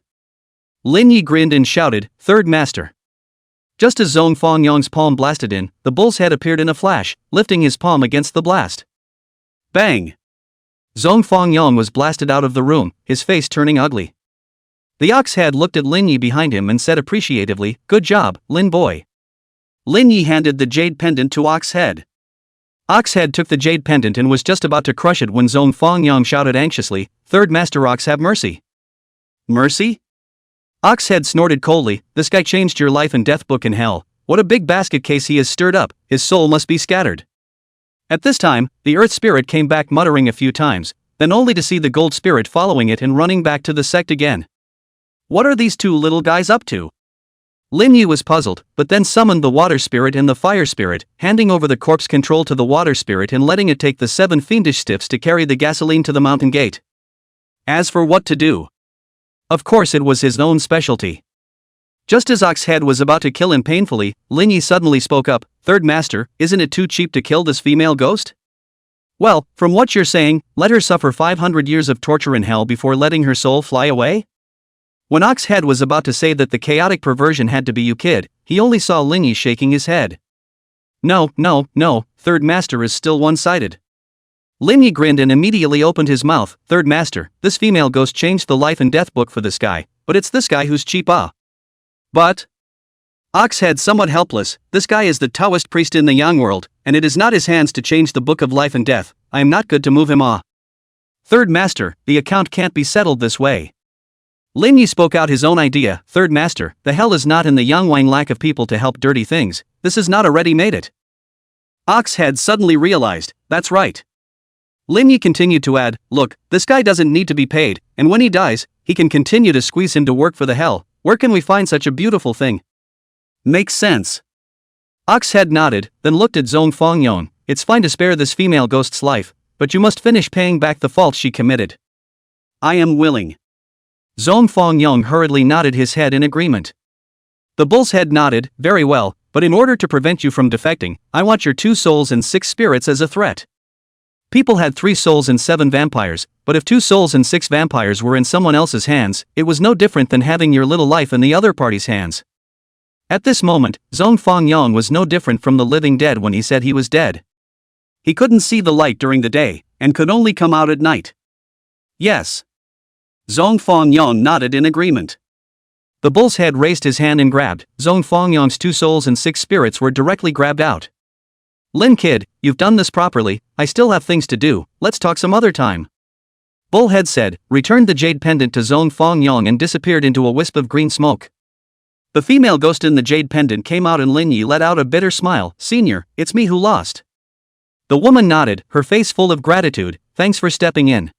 Lin Yi grinned and shouted, Third Master. Just as Zhong Fangyong's palm blasted in, the bull's head appeared in a flash, lifting his palm against the blast. Bang! Zhong Fangyong was blasted out of the room, his face turning ugly. The ox head looked at Lin Yi behind him and said appreciatively, Good job, Lin boy. Lin Yi handed the jade pendant to Ox Head. Ox Head took the jade pendant and was just about to crush it when Zhong Fangyong shouted anxiously, Third Master Ox, have mercy. Mercy? Ox Head snorted coldly, This guy changed your life and death book in hell. What a big basket case he has stirred up, his soul must be scattered. At this time, the Earth Spirit came back muttering a few times, then only to see the Gold Spirit following it and running back to the sect again. What are these two little guys up to? Lin Yi was puzzled, but then summoned the Water Spirit and the Fire Spirit, handing over the corpse control to the Water Spirit and letting it take the 7 fiendish stiffs to carry the gasoline to the mountain gate. As for what to do, of course it was his own specialty. Just as Ox Head was about to kill him painfully, Lin Yi suddenly spoke up, Third Master, isn't it too cheap to kill this female ghost? Well, from what you're saying, let her suffer 500 years of torture in hell before letting her soul fly away? When Ox Head was about to say that the chaotic perversion had to be you kid, he only saw Lin Yi shaking his head. No, Third Master is still one-sided. Lin Yi grinned and immediately opened his mouth, Third Master, this female ghost changed the life and death book for this guy, but it's this guy who's cheap But? Ox Head somewhat helpless, this guy is the Taoist priest in the Yang world, and it is not his hands to change the book of life and death, I am not good to move him Third Master, the account can't be settled this way. Lin Yi spoke out his own idea, Third Master, the hell is not in the Yangwang lack of people to help dirty things, this is not a ready-made it. Ox Head suddenly realized, that's right. Lin Yi continued to add, look, this guy doesn't need to be paid, and when he dies, he can continue to squeeze him to work for the hell, where can we find such a beautiful thing? Makes sense. Ox Head nodded, then looked at Zhong Fangyong, it's fine to spare this female ghost's life, but you must finish paying back the fault she committed. I am willing. Zhong Fengyong hurriedly nodded his head in agreement. The bull's head nodded, very well, but in order to prevent you from defecting, I want your 2 souls and 6 spirits as a threat. People had 3 souls and 7 vampires, but if 2 souls and 6 vampires were in someone else's hands, it was no different than having your little life in the other party's hands. At this moment, Zhong Fengyong was no different from the living dead when he said he was dead. He couldn't see the light during the day, and could only come out at night. Yes. Zhong Fengyong nodded in agreement. The bull's head raised his hand and grabbed. Zhong Fengyong's 2 souls and 6 spirits were directly grabbed out. Lin kid, you've done this properly, I still have things to do, let's talk some other time. Bullhead said, returned the jade pendant to Zhong Fengyong and disappeared into a wisp of green smoke. The female ghost in the jade pendant came out and Lin Yi let out a bitter smile. Senior, it's me who lost. The woman nodded, her face full of gratitude. Thanks for stepping in.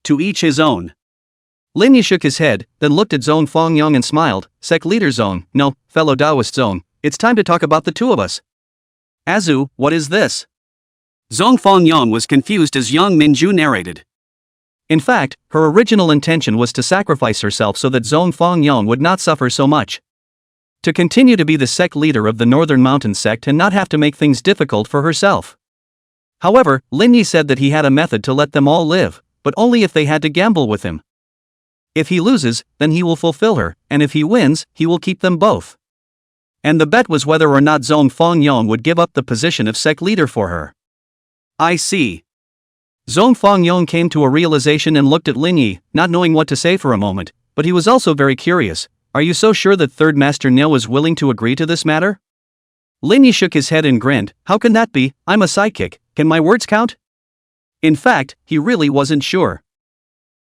To each his own. Lin Yi shook his head, then looked at Zhong Fengyong and smiled. Sect leader Zhong, no, fellow Taoist Zhong, it's time to talk about the 2 of us. Azu, what is this? Zhong Fengyong was confused as Yang Minju narrated. In fact, her original intention was to sacrifice herself so that Zhong Fengyong would not suffer so much. To continue to be the sect leader of the Northern Mountain sect and not have to make things difficult for herself. However, Lin Yi said that he had a method to let them all live, but only if they had to gamble with him. If he loses, then he will fulfill her, and if he wins, he will keep them both. And the bet was whether or not Zhong Fengyong would give up the position of sect leader for her. I see. Zhong Fengyong came to a realization and looked at Lin Yi, not knowing what to say for a moment, but he was also very curious. Are you so sure that Third Master Niu is willing to agree to this matter? Lin Yi shook his head and grinned. How can that be? I'm a sidekick, can my words count? In fact, he really wasn't sure.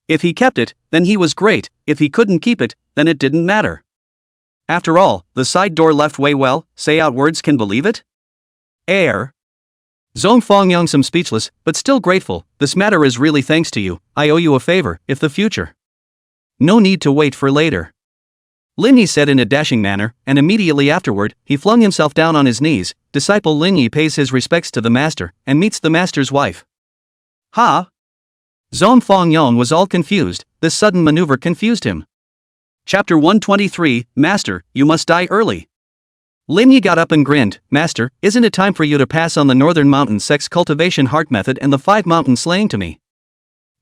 If he kept it, then he was great, if he couldn't keep it, then it didn't matter. After all, the side door left way well, say out words can believe it? Air. Zhong Fengyong some speechless, but still grateful. This matter is really thanks to you, I owe you a favor, if the future. No need to wait for later. Lin Yi said in a dashing manner, and immediately afterward, he flung himself down on his knees. Disciple Lin Yi pays his respects to the master, and meets the master's wife. Ha! Zhong Fengyong was all confused, this sudden maneuver confused him. Chapter 123, Master, you must die early. Lin Yi got up and grinned. Master, isn't it time for you to pass on the Northern Mountain Sex Cultivation Heart Method and the 5 mountain slaying to me?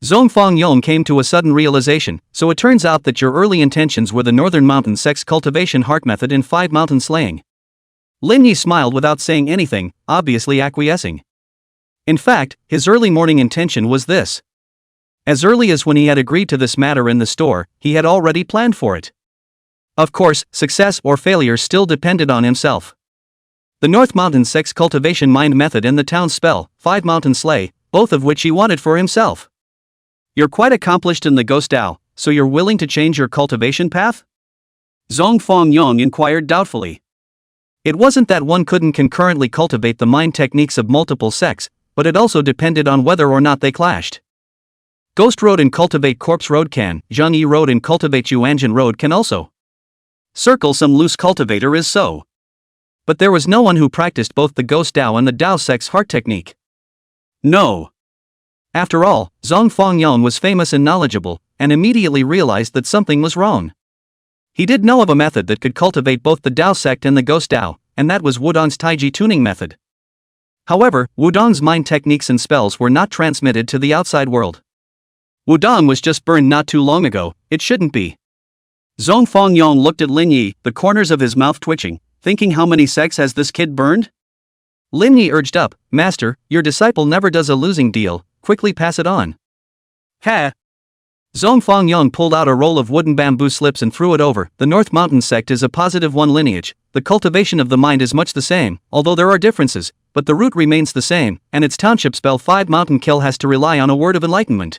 Zhong Fengyong came to a sudden realization, so it turns out that your early intentions were the Northern Mountain Sex Cultivation Heart Method and 5 mountain slaying. Lin Yi smiled without saying anything, obviously acquiescing. In fact, his early morning intention was this. As early as when he had agreed to this matter in the store, he had already planned for it. Of course, success or failure still depended on himself. The North Mountain Sex Cultivation Mind Method and the Town Spell, 5 Mountain Slay, both of which he wanted for himself. You're quite accomplished in the Ghost Dao, so you're willing to change your cultivation path? Zhong Fengyong inquired doubtfully. It wasn't that one couldn't concurrently cultivate the mind techniques of multiple sects, but it also depended on whether or not they clashed. Ghost Road and Cultivate Corpse Road can, Zhangyi Road and Cultivate Yuanjin Road can also. Circle some loose cultivator is so. But there was no one who practiced both the Ghost Dao and the Dao Sex Heart technique. No. After all, Zhong Fengyong was famous and knowledgeable, and immediately realized that something was wrong. He did know of a method that could cultivate both the Dao sect and the Ghost Dao, and that was Wudong's Taiji tuning method. However, Wudong's mind techniques and spells were not transmitted to the outside world. Wudong was just burned not too long ago, it shouldn't be. Zhong Fengyong looked at Lin Yi, the corners of his mouth twitching, thinking how many sects has this kid burned? Lin Yi urged up, Master, your disciple never does a losing deal, quickly pass it on. Ha! Zhong Fengyong pulled out a roll of wooden bamboo slips and threw it over. The North Mountain sect is a positive one lineage, the cultivation of the mind is much the same, although there are differences, but the root remains the same, and its township spell 5 Mountain Kill has to rely on a word of enlightenment.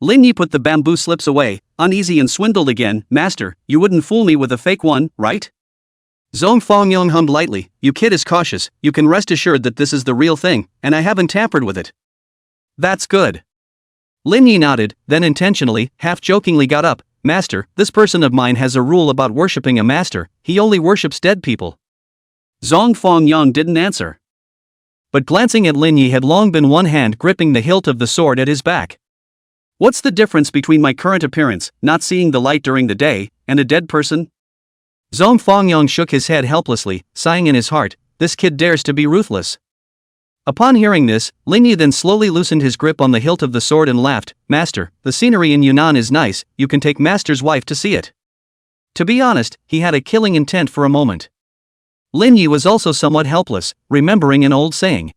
Lin Yi put the bamboo slips away, uneasy and swindled again. Master, you wouldn't fool me with a fake one, right? Zhong Fengyong hummed lightly, you kid is cautious, you can rest assured that this is the real thing, and I haven't tampered with it. That's good. Lin Yi nodded, then intentionally, half-jokingly got up. Master, this person of mine has a rule about worshipping a master, he only worships dead people. Zhong Fengyong didn't answer. But glancing at Lin Yi had long been one hand gripping the hilt of the sword at his back. What's the difference between my current appearance, not seeing the light during the day, and a dead person? Zhong Fangyong shook his head helplessly, sighing in his heart, this kid dares to be ruthless. Upon hearing this, Lin Yi then slowly loosened his grip on the hilt of the sword and laughed, Master, the scenery in Yunnan is nice, you can take Master's wife to see it. To be honest, he had a killing intent for a moment. Lin Yi was also somewhat helpless, remembering an old saying.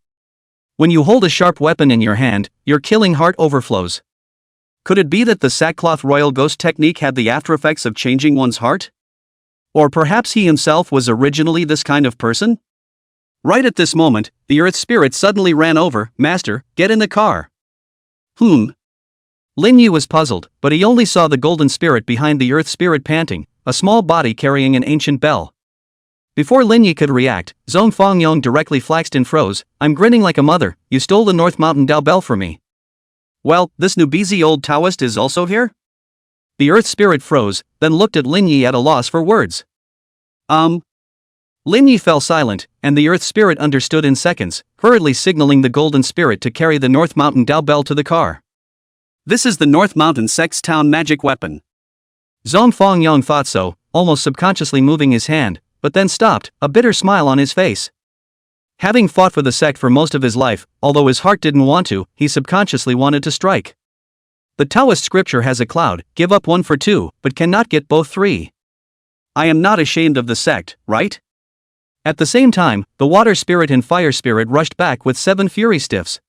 When you hold a sharp weapon in your hand, your killing heart overflows. Could it be that the sackcloth royal ghost technique had the after effects of changing one's heart? Or perhaps he himself was originally this kind of person? Right at this moment, the earth spirit suddenly ran over, Master, get in the car. Lin Yi was puzzled, but he only saw the golden spirit behind the earth spirit panting, a small body carrying an ancient bell. Before Lin Yi could react, Zhong Fangyong directly flaxed and froze, I'm grinning like a mother, you stole the North Mountain Dao bell from me. Well, this Nubizi old Taoist is also here? The earth spirit froze, then looked at Lin Yi at a loss for words. Lin Yi fell silent, and the earth spirit understood in seconds, hurriedly signaling the golden spirit to carry the North Mountain Dao bell to the car. This is the North Mountain Sect's town magic weapon. Zhong Fangyong thought so, almost subconsciously moving his hand, but then stopped, a bitter smile on his face. Having fought for the sect for most of his life, although his heart didn't want to, he subconsciously wanted to strike. The Taoist scripture has a cloud, give up one for two, but cannot get both three. I am not ashamed of the sect, right? At the same time, the water spirit and fire spirit rushed back with 7 fury stiffs.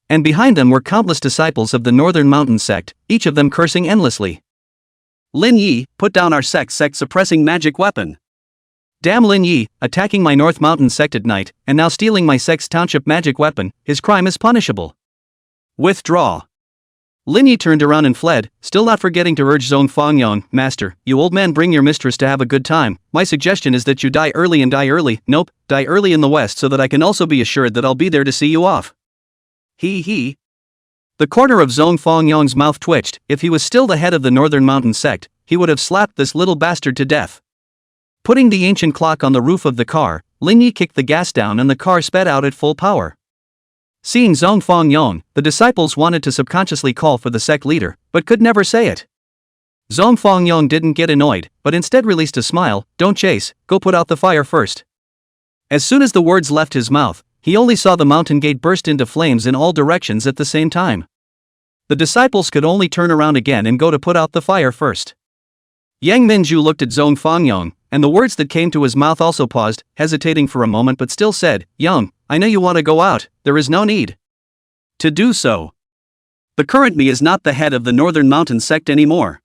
And behind them were countless disciples of the Northern Mountain sect, each of them cursing endlessly. Lin Yi, put down our sect-suppressing magic weapon. Damn Lin Yi, attacking my North Mountain sect at night, and now stealing my sect's township magic weapon, his crime is punishable. Withdraw. Lin Yi turned around and fled, still not forgetting to urge Zhong Fangyong, Master, you old man bring your mistress to have a good time, my suggestion is that you die early, nope, die early in the west so that I can also be assured that I'll be there to see you off. He. The corner of Zhong Fangyong's mouth twitched, if he was still the head of the Northern Mountain sect, he would have slapped this little bastard to death. Putting the ancient clock on the roof of the car, Lin Yi kicked the gas down and the car sped out at full power. Seeing Zhong Fangyong, the disciples wanted to subconsciously call for the sect leader, but could never say it. Zhong Fangyong didn't get annoyed, but instead released a smile, don't chase, go put out the fire first. As soon as the words left his mouth, he only saw the mountain gate burst into flames in all directions at the same time. The disciples could only turn around again and go to put out the fire first. Yang Minju looked at Zhong Fangyong, and the words that came to his mouth also paused, hesitating for a moment but still said, Young, I know you want to go out, there is no need to do so. The current me is not the head of the Northern Mountain sect anymore.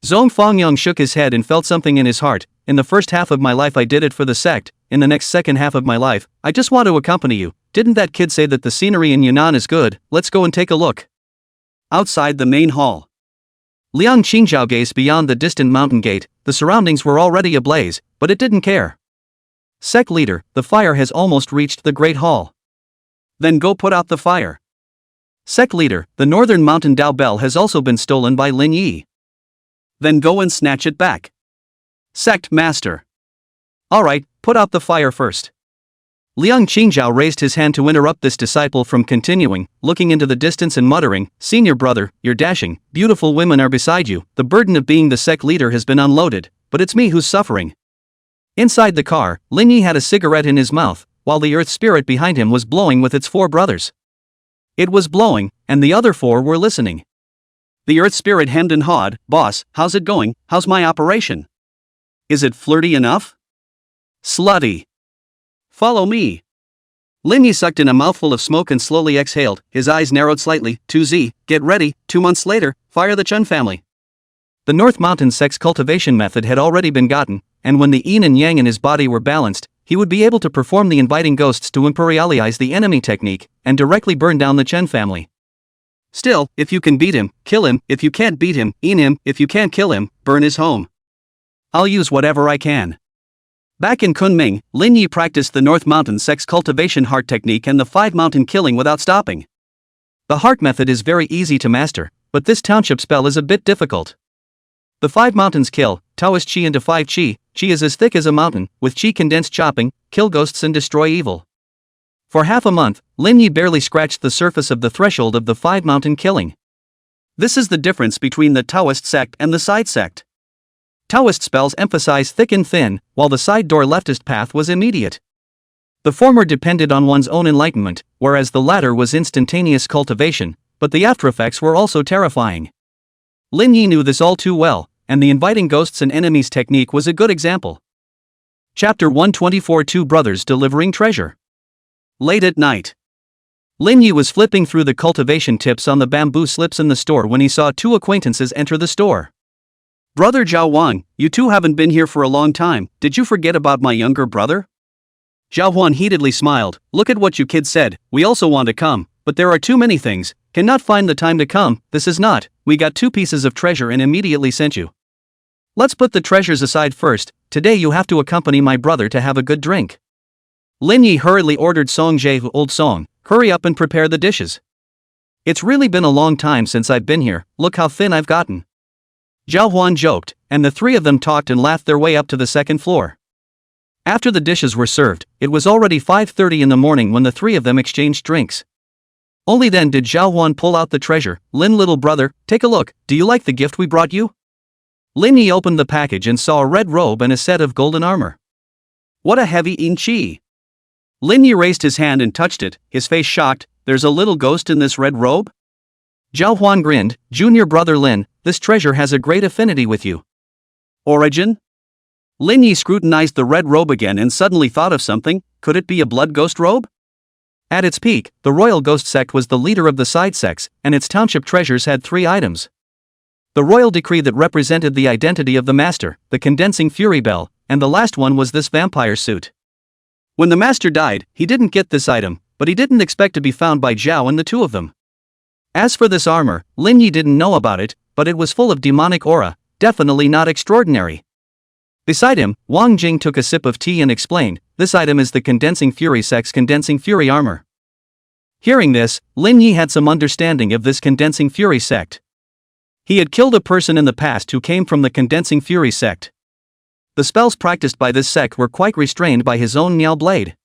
Zhong Fangyong shook his head and felt something in his heart, in the first half of my life I did it for the sect, in the next second half of my life, I just want to accompany you, didn't that kid say that the scenery in Yunnan is good, let's go and take a look. Outside the main hall. Liang Qingzhao gazed beyond the distant mountain gate, the surroundings were already ablaze, but it didn't care. Sect leader, the fire has almost reached the Great Hall. Then go put out the fire. Sect leader, the Northern Mountain Dao bell has also been stolen by Lin Yi. Then go and snatch it back. Sect master. Alright, put out the fire first. Liang Qingzhao raised his hand to interrupt this disciple from continuing, looking into the distance and muttering, Senior brother, you're dashing, beautiful women are beside you, the burden of being the sect leader has been unloaded, but it's me who's suffering. Inside the car, Lin Yi had a cigarette in his mouth, while the earth spirit behind him was blowing with its 4 brothers. It was blowing, and the other 4 were listening. The earth spirit hemmed and hawed, Boss, how's it going, how's my operation? Is it flirty enough? Slutty. Follow me. Lin Yi sucked in a mouthful of smoke and slowly exhaled, his eyes narrowed slightly, 2Z, get ready, 2 months later, fire the Chun family. The North Mountain sect's cultivation method had already been gotten, and when the yin and yang in his body were balanced, he would be able to perform the inviting ghosts to imperialize the enemy technique, and directly burn down the Chen family. Still, if you can beat him, kill him, if you can't beat him, in him, if you can't kill him, burn his home. I'll use whatever I can. Back in Kunming, Lin Yi practiced the North Mountain sect's cultivation heart technique and the 5 mountain killing without stopping. The heart method is very easy to master, but this township spell is a bit difficult. The 5 mountains kill, Taoist Qi into 5 Qi, Qi is as thick as a mountain, with Qi condensed chopping, kill ghosts and destroy evil. For half a month, Lin Yi barely scratched the surface of the threshold of the 5-mountain killing. This is the difference between the Taoist sect and the side sect. Taoist spells emphasize thick and thin, while the side door leftist path was immediate. The former depended on one's own enlightenment, whereas the latter was instantaneous cultivation, but the aftereffects were also terrifying. Lin Yi knew this all too well, and the inviting ghosts and enemies technique was a good example. Chapter 124 Two Brothers Delivering Treasure. Late at night. Lin Yi was flipping through the cultivation tips on the bamboo slips in the store when he saw two acquaintances enter the store. "Brother Zhao Huan, you two haven't been here for a long time, did you forget about my younger brother?" Zhao Huan heatedly smiled, "Look at what you kids said, we also want to come, but there are too many things, cannot find the time to come, this is not, we got 2 pieces of treasure and immediately sent you. Let's put the treasures aside first, today you have to accompany my brother to have a good drink." Lin Yi hurriedly ordered Song Jie Old Song, "Hurry up and prepare the dishes. It's really been a long time since I've been here, look how thin I've gotten." Zhao Huan joked, and the 3 of them talked and laughed their way up to the 2nd floor. After the dishes were served, it was already 5:30 in the morning when the 3 of them exchanged drinks. Only then did Zhao Huan pull out the treasure. "Lin, little brother, take a look, do you like the gift we brought you?" Lin Yi opened the package and saw a red robe and a set of golden armor. "What a heavy yin chi." Lin Yi raised his hand and touched it, his face shocked. "There's a little ghost in this red robe?" Zhao Huan grinned, "Junior brother Lin, this treasure has a great affinity with you." "Origin?" Lin Yi scrutinized the red robe again and suddenly thought of something. Could it be a blood ghost robe? At its peak, the royal ghost sect was the leader of the side sects, and its township treasures had 3 items. The royal decree that represented the identity of the master, the condensing fury bell, and the last one was this vampire suit. When the master died, he didn't get this item, but he didn't expect to be found by Zhao and the 2 of them. As for this armor, Lin Yi didn't know about it, but it was full of demonic aura, definitely not extraordinary. Beside him, Wang Jing took a sip of tea and explained, "This item is the condensing fury sect's condensing fury armor." Hearing this, Lin Yi had some understanding of this condensing fury sect. He had killed a person in the past who came from the condensing fury sect. The spells practiced by this sect were quite restrained by his own Niao blade.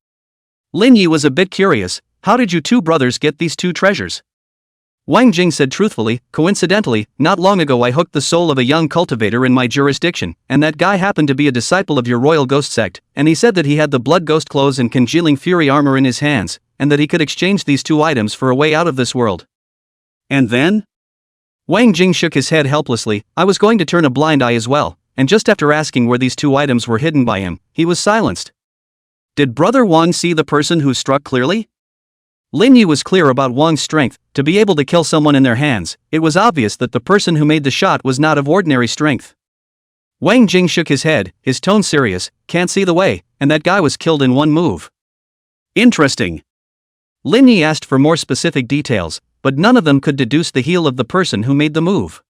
Lin Yi was a bit curious, "How did you 2 brothers get these 2 treasures?" Wang Jing said truthfully, "Coincidentally, not long ago I hooked the soul of a young cultivator in my jurisdiction, and that guy happened to be a disciple of your royal ghost sect, and he said that he had the blood ghost clothes and congealing fury armor in his hands, and that he could exchange these 2 items for a way out of this world." "And then?" Wang Jing shook his head helplessly. "I was going to turn a blind eye as well, and just after asking where these 2 items were hidden by him, he was silenced." "Did Brother Wang see the person who struck clearly?" Lin Yi was clear about Wang's strength. To be able to kill someone in their hands, it was obvious that the person who made the shot was not of ordinary strength. Wang Jing shook his head, his tone serious, "Can't see the way, and that guy was killed in 1 move." "Interesting." Lin Yi asked for more specific details, but none of them could deduce the heel of the person who made the move.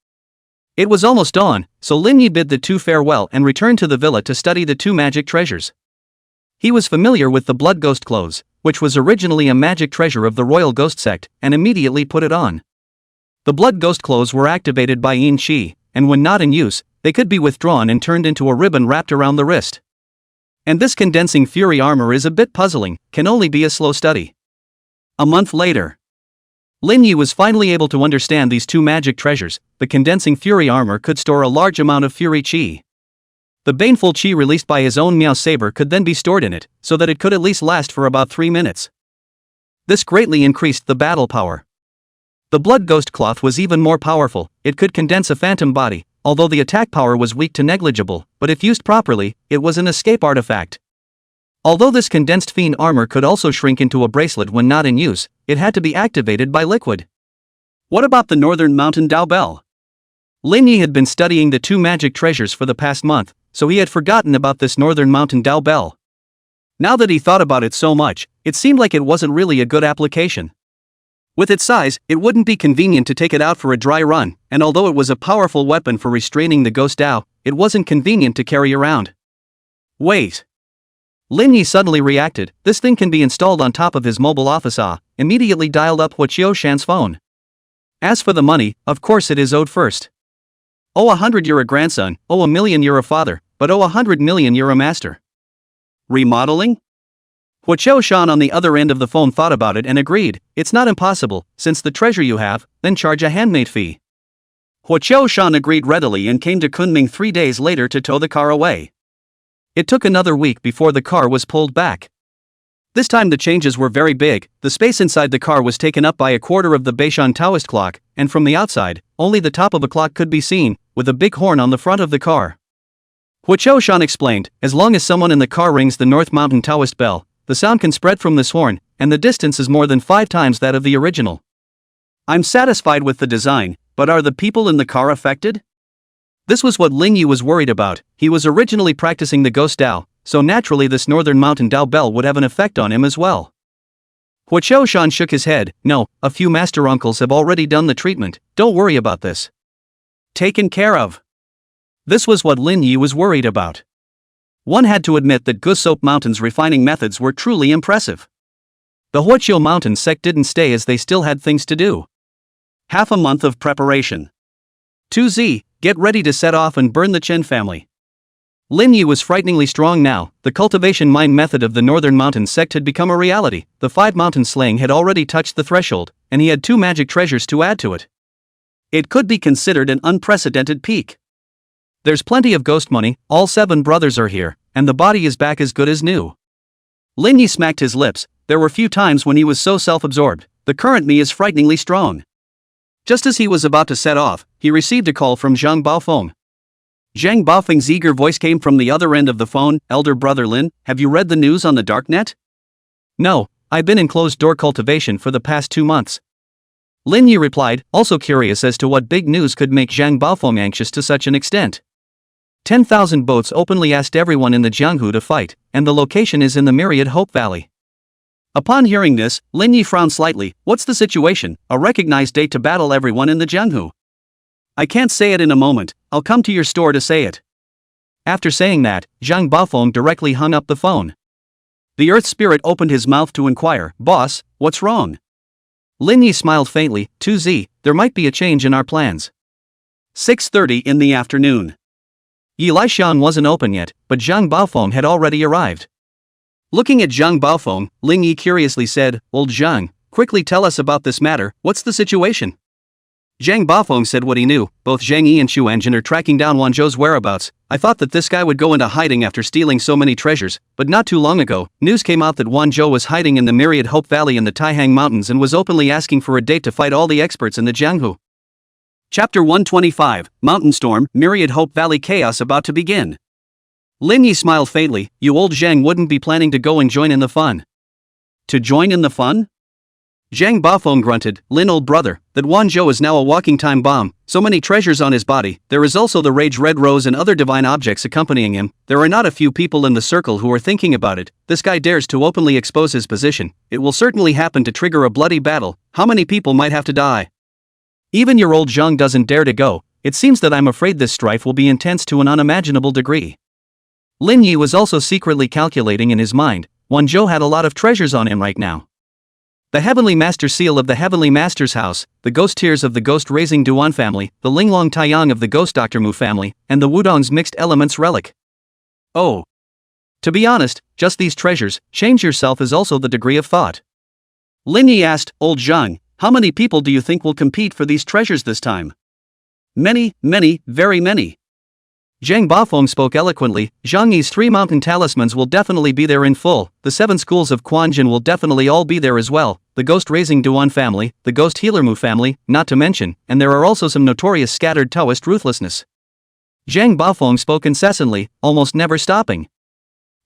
It was almost dawn, so Lin Yi bid the 2 farewell and returned to the villa to study the 2 magic treasures. He was familiar with the blood ghost clothes, which was originally a magic treasure of the royal ghost sect, and immediately put it on. The blood ghost clothes were activated by yin chi, and when not in use, they could be withdrawn and turned into a ribbon wrapped around the wrist. And this condensing fury armor is a bit puzzling, can only be a slow study. A month later, Lin Yi was finally able to understand these 2 magic treasures. The condensing fury armor could store a large amount of fury chi. The baneful chi released by his own Miao saber could then be stored in it, so that it could at least last for about 3 minutes. This greatly increased the battle power. The blood ghost cloth was even more powerful. It could condense a phantom body, although the attack power was weak to negligible, but if used properly, it was an escape artifact. Although this condensed fiend armor could also shrink into a bracelet when not in use, it had to be activated by liquid. What about the Northern Mountain Dao Bell? Lin Yi had been studying the 2 magic treasures for the past month, so he had forgotten about this Northern Mountain Dao Bell. Now that he thought about it so much, it seemed like it wasn't really a good application. With its size, it wouldn't be convenient to take it out for a dry run, and although it was a powerful weapon for restraining the ghost Dao, it wasn't convenient to carry around. Wait. Lin Yi suddenly reacted. This thing can be installed on top of his mobile office. Immediately dialed up Huo Shan's phone. As for the money, of course it is owed first. Oh, 100 you're a grandson, oh, 1 million you're a father, but oh, 100 million you're a master. Remodeling? Huo Shan on the other end of the phone thought about it and agreed, it's not impossible, since the treasure you have, then charge a handmade fee. Huo Shan agreed readily and came to Kunming 3 days later to tow the car away. It took another week before the car was pulled back. This time the changes were very big. The space inside the car was taken up by a quarter of the Beishan Taoist clock, and from the outside, only the top of a clock could be seen, with a big horn on the front of the car. Huo Shan explained, as long as someone in the car rings the North Mountain Taoist bell, the sound can spread from this horn, and the distance is more than 5 times that of the original. I'm satisfied with the design, but are the people in the car affected? This was what Ling Yi was worried about. He was originally practicing the ghost Dao, so naturally this Northern Mountain Dao bell would have an effect on him as well. Huo Shan shook his head. No, a few master uncles have already done the treatment, don't worry about this. Taken care of. This was what Lin Yi was worried about. One had to admit that Gusop Mountain's refining methods were truly impressive. The Huoqiu Mountain sect didn't stay as they still had things to do. Half a month of preparation. 2Z, get ready to set off and burn the Chen family. Lin Yi was frighteningly strong now. The cultivation mine method of the Northern Mountain sect had become a reality. The 5 mountain slaying had already touched the threshold, and he had 2 magic treasures to add to it. It could be considered an unprecedented peak. There's plenty of ghost money, all 7 brothers are here, and the body is back as good as new. Lin Yi smacked his lips. There were few times when he was so self-absorbed. The current me is frighteningly strong. Just as he was about to set off, he received a call from Zhang Baofeng. Zhang Baofeng's eager voice came from the other end of the phone. Elder brother Lin, have you read the news on the darknet? No, I've been in closed-door cultivation for the past 2 months. Lin Yi replied, also curious as to what big news could make Zhang Baofeng anxious to such an extent. 10,000 boats openly asked everyone in the Jianghu to fight, and the location is in the Myriad Hope Valley. Upon hearing this, Lin Yi frowned slightly. What's the situation? A recognized date to battle everyone in the Jianghu? I can't say it in a moment, I'll come to your store to say it. After saying that, Zhang Baofeng directly hung up the phone. The Earth Spirit opened his mouth to inquire, Boss, what's wrong? Lin Yi smiled faintly. 2Z, there might be a change in our plans. 6:30 in the afternoon. Yi Laishan wasn't open yet, but Zhang Baofeng had already arrived. Looking at Zhang Baofeng, Ling Yi curiously said, Old Zhang, quickly tell us about this matter, what's the situation? Zhang Baofeng said what he knew. Both Zhang Yi and Xu Anjin are tracking down Wanzhou's whereabouts. I thought that this guy would go into hiding after stealing so many treasures, but not too long ago, news came out that Wanzhou was hiding in the Myriad Hope Valley in the Taihang Mountains and was openly asking for a date to fight all the experts in the Jianghu. Chapter 125, Mountain Storm, Myriad Hope Valley Chaos about to begin. Lin Yi smiled faintly. You old Zhang wouldn't be planning to go and join in the fun. To join in the fun? Zhang Baofeng grunted. Lin old brother, that Wanzhou is now a walking time bomb, so many treasures on his body. There is also the Rage Red Rose and other divine objects accompanying him. There are not a few people in the circle who are thinking about it. This guy dares to openly expose his position. It will certainly happen to trigger a bloody battle. How many people might have to die? Even your old Zhang doesn't dare to go. It seems that I'm afraid this strife will be intense to an unimaginable degree. Lin Yi was also secretly calculating in his mind. Wanzhou had a lot of treasures on him right now. The Heavenly Master Seal of the Heavenly Master's House, the Ghost Tears of the Ghost-Raising Duan family, the Linglong Taiyang of the Ghost Dr. Mu family, and the Wudong's Mixed Elements Relic. Oh. To be honest, just these treasures, change yourself is also the degree of thought. Lin Yi asked, Old Zhang, how many people do you think will compete for these treasures this time? Many, very many. Zhang Baofeng spoke eloquently. Zhang Yi's 3 mountain talismans will definitely be there in full. The 7 schools of Quanjin will definitely all be there as well. The Ghost-Raising Duan family, the Ghost Healer Mu family, not to mention, and there are also some notorious scattered Taoist ruthlessness. Zhang Baofeng spoke incessantly, almost never stopping.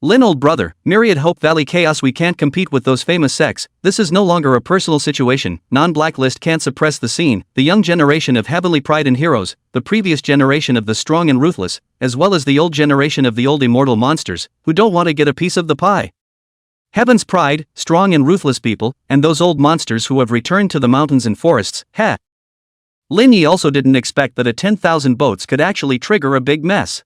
Lin old brother, Myriad Hope Valley Chaos, we can't compete with those famous sects. This is no longer a personal situation. Non-blacklist can't suppress the scene. The young generation of heavenly pride and heroes, the previous generation of the strong and ruthless, as well as the old generation of the old immortal monsters, who don't want to get a piece of the pie. Heaven's pride, strong and ruthless people, and those old monsters who have returned to the mountains and forests, heh. Lin Yi also didn't expect that a 10,000 boats could actually trigger a big mess.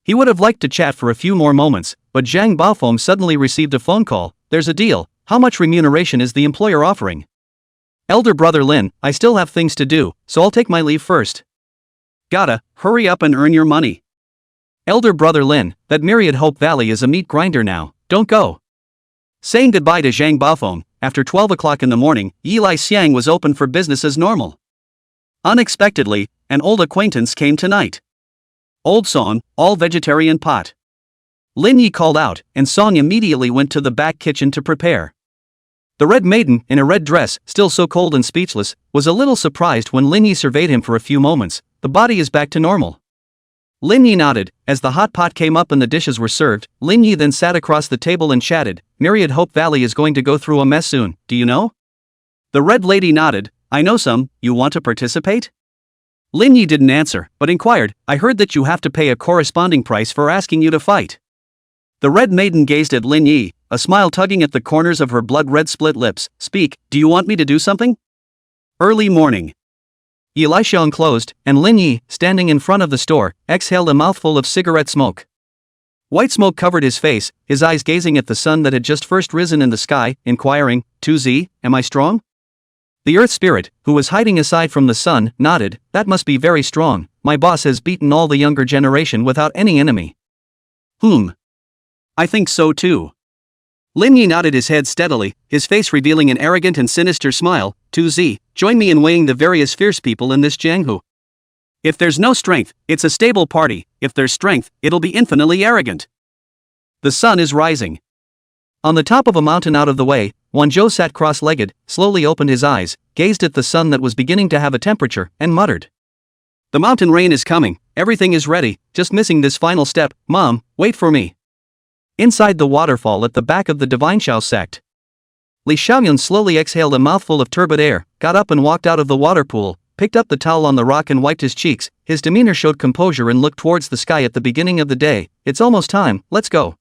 He would have liked to chat for a few more moments, but Zhang Baofeng suddenly received a phone call. There's a deal. How much remuneration is the employer offering? Elder brother Lin, I still have things to do, so I'll take my leave first. Gotta, hurry up and earn your money. Elder brother Lin, that Myriad Hope Valley is a meat grinder now, don't go. Saying goodbye to Zhang Bafeng, after 12 o'clock in the morning, Yilai Xiang was open for business as normal. Unexpectedly, an old acquaintance came tonight. Old Song, all vegetarian pot. Lin Yi called out, and Song immediately went to the back kitchen to prepare. The red maiden, in a red dress, still so cold and speechless, was a little surprised when Lin Yi surveyed him for a few moments. The body is back to normal. Lin Yi nodded. As the hot pot came up and the dishes were served, Lin Yi then sat across the table and chatted. Myriad Hope Valley is going to go through a mess soon, do you know? The red lady nodded. I know some. You want to participate? Lin Yi didn't answer, but inquired, I heard that you have to pay a corresponding price for asking you to fight. The red maiden gazed at Lin Yi, a smile tugging at the corners of her blood-red split lips. Speak, do you want me to do something? Early morning. Yilai Xiang closed, and Lin Yi, standing in front of the store, exhaled a mouthful of cigarette smoke. White smoke covered his face, his eyes gazing at the sun that had just first risen in the sky, inquiring, 2Z, am I strong? The earth spirit, who was hiding aside from the sun, nodded, that must be very strong, my boss has beaten all the younger generation without any enemy. I think so too. Lin Yi nodded his head steadily, his face revealing an arrogant and sinister smile. 2Z, join me in weighing the various fierce people in this Jianghu. If there's no strength, it's a stable party, if there's strength, it'll be infinitely arrogant. The sun is rising. On the top of a mountain out of the way, Wanzhou sat cross-legged, slowly opened his eyes, gazed at the sun that was beginning to have a temperature, and muttered. The mountain rain is coming, everything is ready, just missing this final step. Mom, wait for me. Inside the waterfall at the back of the Divine Shao sect. Li Xiaoyun slowly exhaled a mouthful of turbid air, got up and walked out of the water pool, picked up the towel on the rock and wiped his cheeks. His demeanor showed composure and looked towards the sky at the beginning of the day. It's almost time, let's go.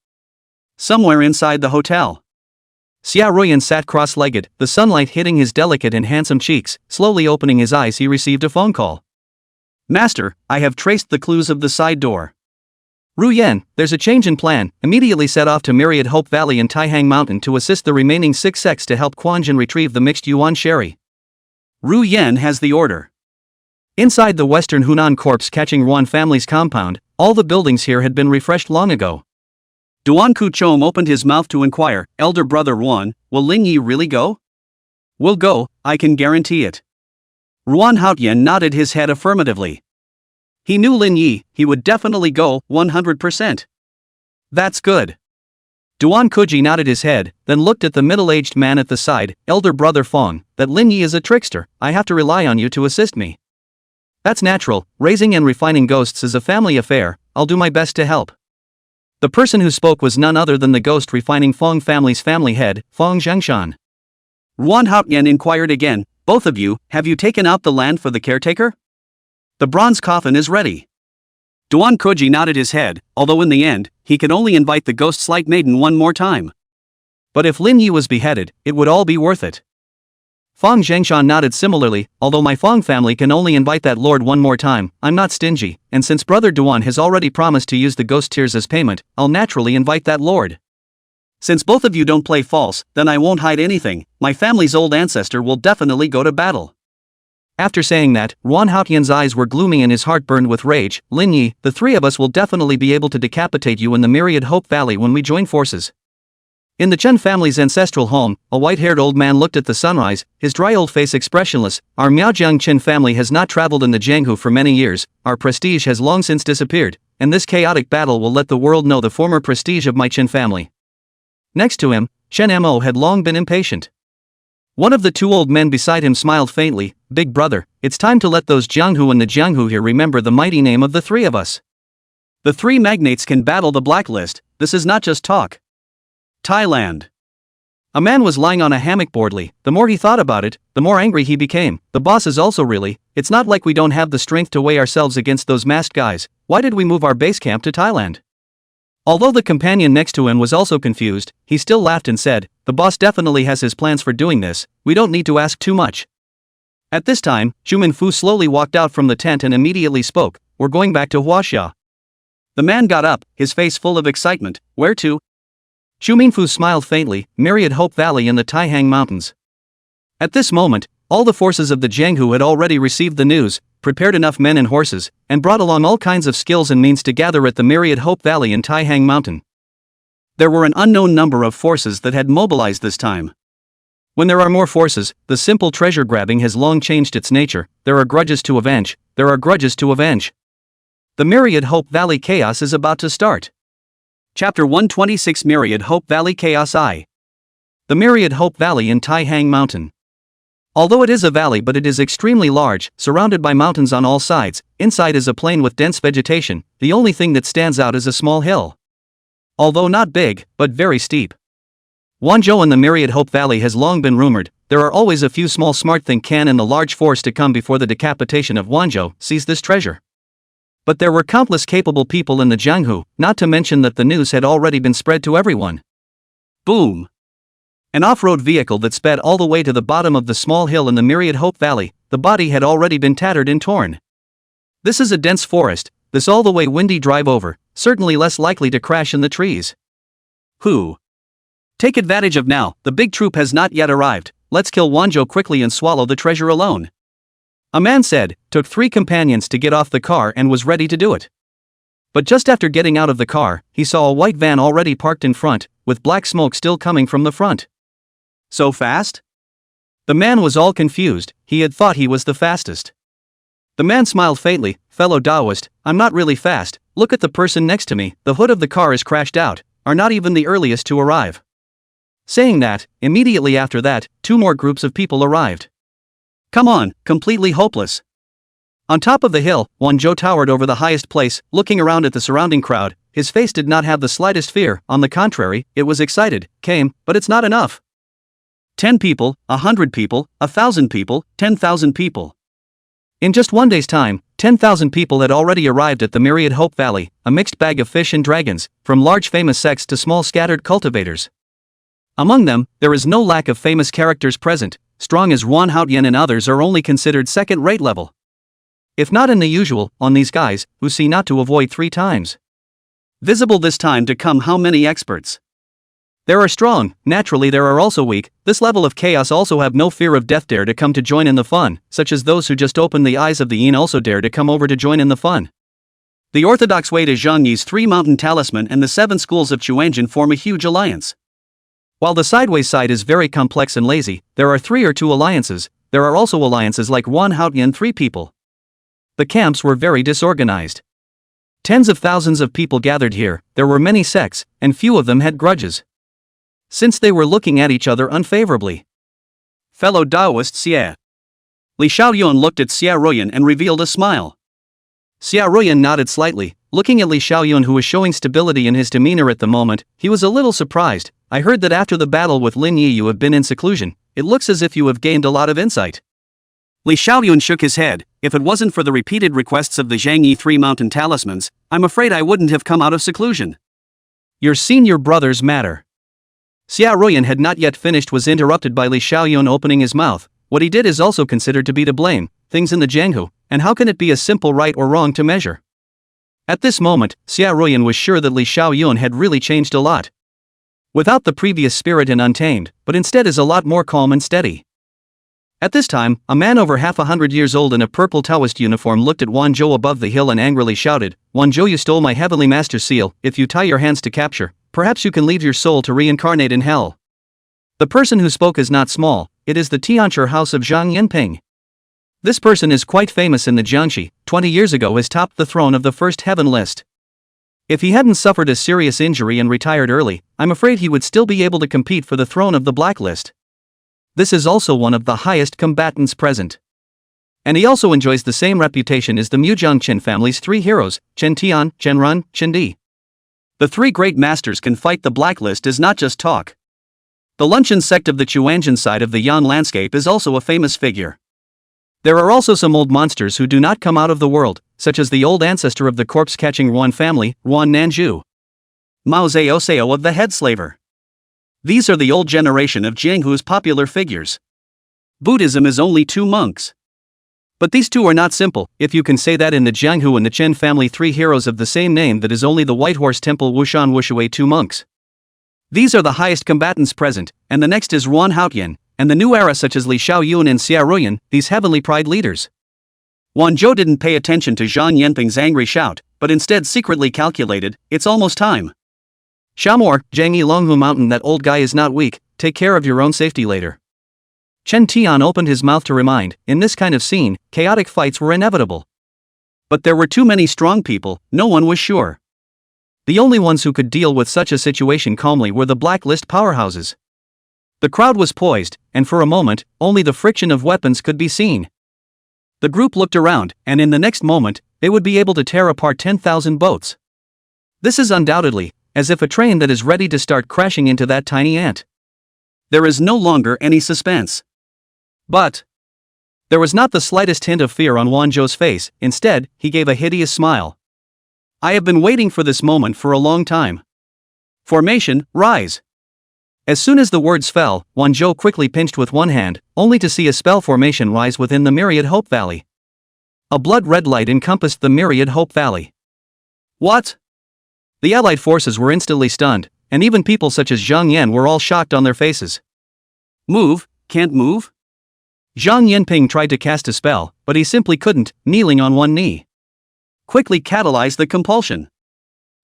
Somewhere inside the hotel. Xia Ruyan sat cross-legged, the sunlight hitting his delicate and handsome cheeks. Slowly opening his eyes, he received a phone call. Master, I have traced the clues of the side door. Ru Yan, there's a change in plan, immediately set off to Myriad Hope Valley and Taihang Mountain to assist the remaining 6 sects to help Quanjin retrieve the mixed yuan sherry. Ru Yan has the order. Inside the Western Hunan corpse catching Ruan family's compound, all the buildings here had been refreshed long ago. Duan Kuchom opened his mouth to inquire, Elder Brother Ruan, will Ling Yi really go? Will go, I can guarantee it. Ruan Haotian nodded his head affirmatively. He knew Lin Yi, he would definitely go, 100%. That's good. Duan Kuji nodded his head, then looked at the middle-aged man at the side. Elder Brother Fong, that Lin Yi is a trickster, I have to rely on you to assist me. That's natural, raising and refining ghosts is a family affair, I'll do my best to help. The person who spoke was none other than the ghost refining Fong family's family head, Fong Zhengshan. Ruan Haotian inquired again, both of you, have you taken out the land for the caretaker? The bronze coffin is ready. Duan Koji nodded his head, although in the end, he could only invite the ghost-like maiden one more time. But if Lin Yi was beheaded, it would all be worth it. Fong Zhengshan nodded similarly, although my Fong family can only invite that lord one more time, I'm not stingy, and since Brother Duan has already promised to use the ghost tears as payment, I'll naturally invite that lord. Since both of you don't play false, then I won't hide anything, my family's old ancestor will definitely go to battle. After saying that, Ruan Haotian's eyes were gloomy and his heart burned with rage. Lin Yi, the 3 of us will definitely be able to decapitate you in the Myriad Hope Valley when we join forces. In the Chen family's ancestral home, a white-haired old man looked at the sunrise, his dry old face expressionless. Our Miaojiang Chen family has not traveled in the Jianghu for many years, our prestige has long since disappeared, and this chaotic battle will let the world know the former prestige of my Chen family. Next to him, Chen Mo had long been impatient. One of the 2 old men beside him smiled faintly. Big brother, it's time to let those Jianghu and the Jianghu here remember the mighty name of the 3 of us. The 3 magnates can battle the blacklist, this is not just talk. Thailand. A man was lying on a hammock boredly. The more he thought about it, the more angry he became. The boss is also really, it's not like we don't have the strength to weigh ourselves against those masked guys. Why did we move our base camp to Thailand? Although the companion next to him was also confused, he still laughed and said, the boss definitely has his plans for doing this, we don't need to ask too much. At this time, Zhu Minfu slowly walked out from the tent and immediately spoke, we're going back to Huaxia. The man got up, his face full of excitement. Where to? Zhu Minfu smiled faintly. Myriad Hope Valley in the Taihang Mountains. At this moment, all the forces of the Jianghu had already received the news, prepared enough men and horses, and brought along all kinds of skills and means to gather at the Myriad Hope Valley in Taihang Mountain. There were an unknown number of forces that had mobilized this time. When there are more forces, the simple treasure grabbing has long changed its nature. There are grudges to avenge. There are grudges to avenge. The Myriad Hope Valley Chaos is about to start. Chapter 126 Myriad Hope Valley Chaos I. The Myriad Hope Valley in Tai Hang Mountain. Although it is a valley, but it is extremely large, surrounded by mountains on all sides. Inside is a plain with dense vegetation. The only thing that stands out is a small hill. Although not big, but very steep. Wanzhou in the Myriad Hope Valley has long been rumored. There are always a few small smart think can and the large force to come before the decapitation of Wanzhou seize this treasure. But there were countless capable people in the Jianghu, not to mention that the news had already been spread to everyone. Boom! An off-road vehicle that sped all the way to the bottom of the small hill in the Myriad Hope Valley. The body had already been tattered and torn. This is a dense forest, this all the way windy drive over, certainly less likely to crash in the trees. Who? Take advantage of now, the big troop has not yet arrived. Let's kill Wanzhou quickly and swallow the treasure alone. A man said, took 3 companions to get off the car and was ready to do it. But just after getting out of the car, he saw a white van already parked in front, with black smoke still coming from the front. So fast? The man was all confused. He had thought he was the fastest. The man smiled faintly. Fellow Taoist, I'm not really fast. Look at the person next to me. The hood of the car is crashed out, are not even the earliest to arrive. Saying that, immediately after that, 2 more groups of people arrived. Come on, completely hopeless. On top of the hill, Wanzhou towered over the highest place, looking around at the surrounding crowd. His face did not have the slightest fear. On the contrary, it was excited. Came, but it's not enough. 10 people, 100 people, 1,000 people, 10,000 people. In just one day's time, 10,000 people had already arrived at the Myriad Hope Valley, a mixed bag of fish and dragons, from large famous sects to small scattered cultivators. Among them, there is no lack of famous characters present. Strong as He Haojie and others are only considered second-rate level. If not in the usual, on these guys, who see not to avoid 3 times. Visible this time to come how many experts? There are strong, naturally there are also weak. This level of chaos also have no fear of death, dare to come to join in the fun, such as those who just opened the eyes of the Yin also dare to come over to join in the fun. The orthodox way to Zhangyi's 3 mountain talisman and the 7 schools of Chuanjin form a huge alliance. While the sideways side is very complex and lazy, there are 3 or 2 alliances. There are also alliances like He Haojie and 3 people. The camps were very disorganized. Tens of thousands of people gathered here. There were many sects, and few of them had grudges. Since they were looking at each other unfavorably. Fellow Taoist Xie. Li Shaoyuan looked at Xie Ruoyan and revealed a smile. Xie Ruoyan nodded slightly, looking at Li Shaoyuan, who was showing stability in his demeanor at the moment. He was a little surprised. I heard that after the battle with Lin Yi you have been in seclusion. It looks as if you have gained a lot of insight. Li Shaoyuan shook his head. If it wasn't for the repeated requests of the Zhangyi 3 mountain talismans, I'm afraid I wouldn't have come out of seclusion. Your senior brothers matter. Xie Ruoyan had not yet finished, was interrupted by Li Shaoyuan opening his mouth. What he did is also considered to be to blame. Things in the Jianghu, and how can it be a simple right or wrong to measure? At this moment, Xie Ruoyan was sure that Li Shaoyuan had really changed a lot. Without the previous spirit and untamed, but instead is a lot more calm and steady. At this time, a man over half 100 years old in a purple Taoist uniform looked at Wanzhou above the hill and angrily shouted, Wanzhou, you stole my heavenly master seal. If you tie your hands to capture, perhaps you can leave your soul to reincarnate in hell. The person who spoke is not small. It is the Tianchi house of Zhang Yinping. This person is quite famous in the Jiangxi. 20 years ago has topped the throne of the first heaven list. If he hadn't suffered a serious injury and retired early, I'm afraid he would still be able to compete for the throne of the blacklist. This is also one of the highest combatants present. And he also enjoys the same reputation as the Muzhang Qin family's 3 heroes, Chen Tian, Chen Run, Chen Di. The 3 great masters can fight. The blacklist is not just talk. The Luncheon sect of the Chuanjin side of the Yan landscape is also a famous figure. There are also some old monsters who do not come out of the world, such as the old ancestor of the corpse-catching Ruan family, Ruan Nanju. Mao Zedong of the head slaver. These are the old generation of Jianghu's popular figures. Buddhism is only 2 monks. But these 2 are not simple, if you can say that. In the Jianghu and the Chen family 3 heroes of the same name, that is only the White Horse Temple Wushan Wushui 2 monks. These are the highest combatants present, and the next is He Haojie, and the new era such as Li Shaoyuan and Xie Ruoyan, these heavenly pride leaders. Wanzhou didn't pay attention to Zhang Yanping's angry shout, but instead secretly calculated, it's almost time. Shamor, Zhang Longhu Mountain, that old guy is not weak, take care of your own safety later. Chen Tian opened his mouth to remind, in this kind of scene, chaotic fights were inevitable. But there were too many strong people, no one was sure. The only ones who could deal with such a situation calmly were the blacklist powerhouses. The crowd was poised, and for a moment, only the friction of weapons could be seen. The group looked around, and in the next moment, they would be able to tear apart 10,000 boats. This is undoubtedly, as if a train that is ready to start crashing into that tiny ant. There is no longer any suspense. But there was not the slightest hint of fear on Wanzhou's face. Instead, he gave a hideous smile. I have been waiting for this moment for a long time. Formation, rise. As soon as the words fell, Wanzhou quickly pinched with one hand, only to see a spell formation rise within the Myriad Hope Valley. A blood-red light encompassed the Myriad Hope Valley. What? The allied forces were instantly stunned, and even people such as Zhang Yan were all shocked on their faces. Move, can't move? Zhang Yanping tried to cast a spell, but he simply couldn't, kneeling on one knee. Quickly catalyze the compulsion.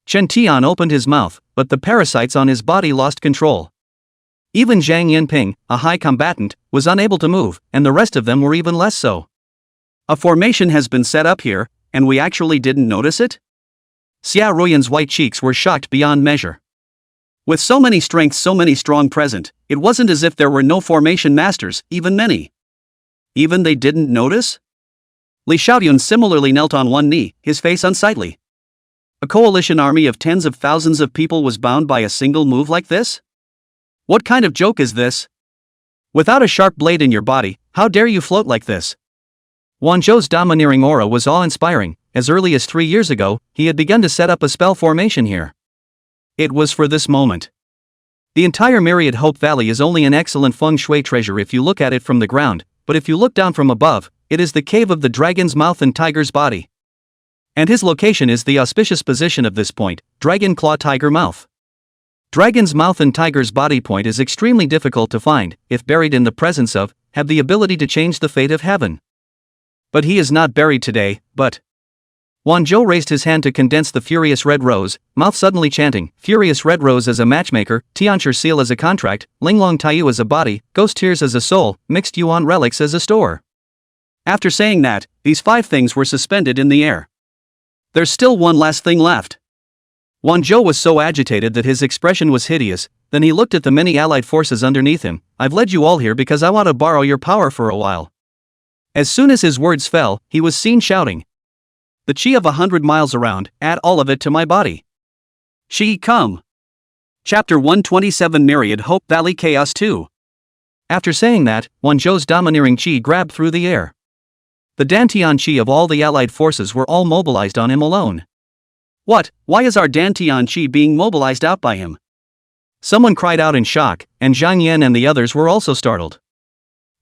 Chen Tian opened his mouth, but the parasites on his body lost control. Even Zhang Yanping, a high combatant, was unable to move, and the rest of them were even less so. A formation has been set up here, and we actually didn't notice it? Xia Ruyan's white cheeks were shocked beyond measure. With so many strengths, so many strong present, it wasn't as if there were no formation masters, even many. Even they didn't notice? Li Xiaoyun similarly knelt on one knee, his face unsightly. A coalition army of tens of thousands of people was bound by a single move like this? What kind of joke is this? Without a sharp blade in your body, how dare you float like this? Wanzhou's domineering aura was awe-inspiring. As early as 3 years ago, he had begun to set up a spell formation here. It was for this moment. The entire Myriad Hope Valley is only an excellent feng shui treasure if you look at it from the ground, but if you look down from above, it is the cave of the dragon's mouth and tiger's body. And his location is the auspicious position of this point, dragon claw tiger mouth. Dragon's mouth and tiger's body point is extremely difficult to find, if buried in the presence of, have the ability to change the fate of heaven. But he is not buried today, but... Wanzhou raised his hand to condense the Furious Red Rose, mouth suddenly chanting, Furious Red Rose as a matchmaker, Tianshi Seal as a contract, Linglong Taiyu as a body, Ghost Tears as a soul, Mixed Yuan Relics as a store. After saying that, these 5 things were suspended in the air. There's still one last thing left. Wanzhou was so agitated that his expression was hideous, then he looked at the many allied forces underneath him. I've led you all here because I want to borrow your power for a while. As soon as his words fell, he was seen shouting. The chi of 100 miles around, add all of it to my body. Chi come. Chapter 127 Myriad Hope Valley Chaos 2. After saying that, Wanzhou's domineering chi grabbed through the air. The Dantian chi of all the allied forces were all mobilized on him alone. What? Why is our Dantian chi being mobilized out by him? Someone cried out in shock, and Zhang Yan and the others were also startled.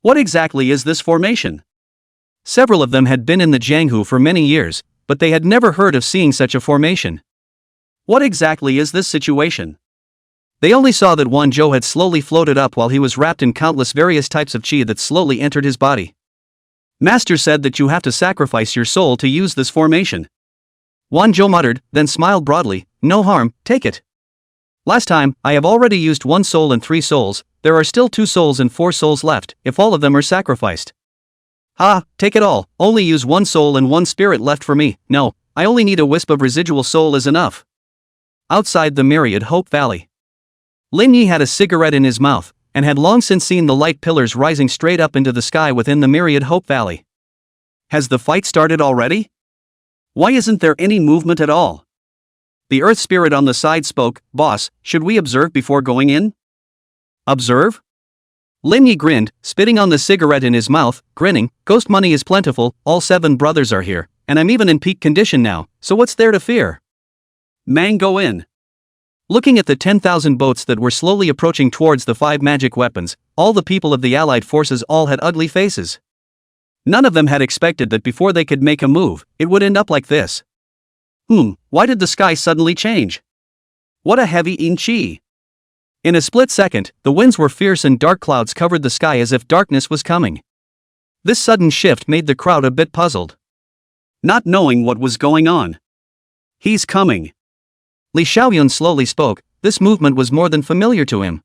What exactly is this formation? Several of them had been in the Jianghu for many years, but they had never heard of seeing such a formation. What exactly is this situation? They only saw that Wanzhou had slowly floated up while he was wrapped in countless various types of chi that slowly entered his body. Master said that you have to sacrifice your soul to use this formation. Wanzhou muttered, then smiled broadly, no harm, take it. Last time, I have already used 1 soul and 3 souls, there are still 2 souls and 4 souls left, if all of them are sacrificed. Ha, take it all, only use 1 soul and 1 spirit left for me, no, I only need a wisp of residual soul is enough. Outside the Myriad Hope Valley. Lin Yi had a cigarette in his mouth, and had long since seen the light pillars rising straight up into the sky within the Myriad Hope Valley. Has the fight started already? Why isn't there any movement at all? The earth spirit on the side spoke, boss, should we observe before going in? Observe? Lin Yi grinned, spitting on the cigarette in his mouth, grinning, ghost money is plentiful, all 7 brothers are here, and I'm even in peak condition now, so what's there to fear? Man, go in. Looking at the 10,000 boats that were slowly approaching towards the 5 magic weapons, all the people of the allied forces all had ugly faces. None of them had expected that before they could make a move, it would end up like this. Why did the sky suddenly change? What a heavy in chi. In a split second, the winds were fierce and dark clouds covered the sky as if darkness was coming. This sudden shift made the crowd a bit puzzled. Not knowing what was going on. He's coming. Li Xiaoyun slowly spoke, this movement was more than familiar to him.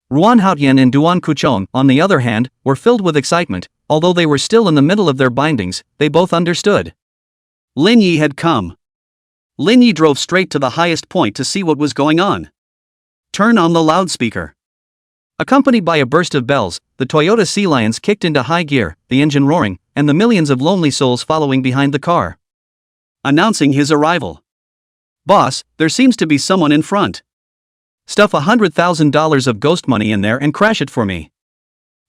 Ruan Haotian and Duan Kuchong, on the other hand, were filled with excitement. Although they were still in the middle of their bindings, they both understood. Lin Yi had come. Lin Yi drove straight to the highest point to see what was going on. Turn on the loudspeaker. Accompanied by a burst of bells, the Toyota Sea Lions kicked into high gear, the engine roaring, and the millions of lonely souls following behind the car. Announcing his arrival. Boss, there seems to be someone in front. Stuff $100,000 of ghost money in there and crash it for me.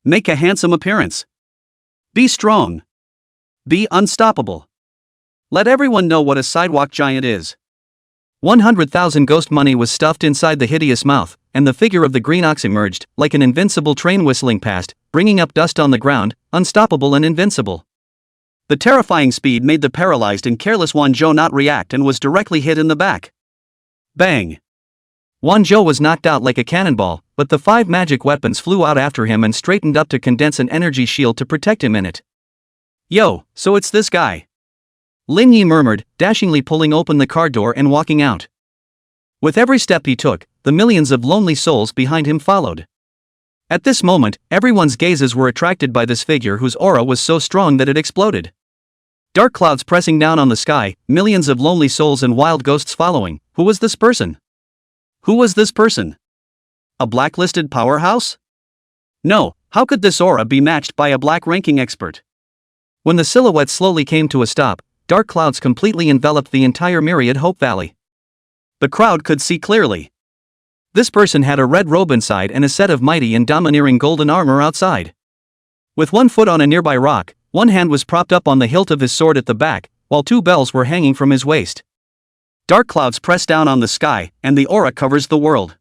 Make a handsome appearance. Be strong. Be unstoppable. Let everyone know what a sidewalk giant is. 100,000 ghost money was stuffed inside the hideous mouth, and the figure of the green ox emerged, like an invincible train whistling past, bringing up dust on the ground, unstoppable and invincible. The terrifying speed made the paralyzed and careless Wanzhou not react and was directly hit in the back. Bang! Wanzhou was knocked out like a cannonball, but the 5 magic weapons flew out after him and straightened up to condense an energy shield to protect him in it. Yo, so it's this guy. Lin Yi murmured, dashingly pulling open the car door and walking out. With every step he took, the millions of lonely souls behind him followed. At this moment, everyone's gazes were attracted by this figure whose aura was so strong that it exploded. Dark clouds pressing down on the sky, millions of lonely souls and wild ghosts following. Who was this person? Who was this person? A blacklisted powerhouse? No, how could this aura be matched by a black ranking expert? When the silhouette slowly came to a stop, dark clouds completely enveloped the entire myriad Hope Valley. The crowd could see clearly. This person had a red robe inside and a set of mighty and domineering golden armor outside. With one foot on a nearby rock, one hand was propped up on the hilt of his sword at the back, while 2 bells were hanging from his waist. Dark clouds press down on the sky, and the aura covers the world.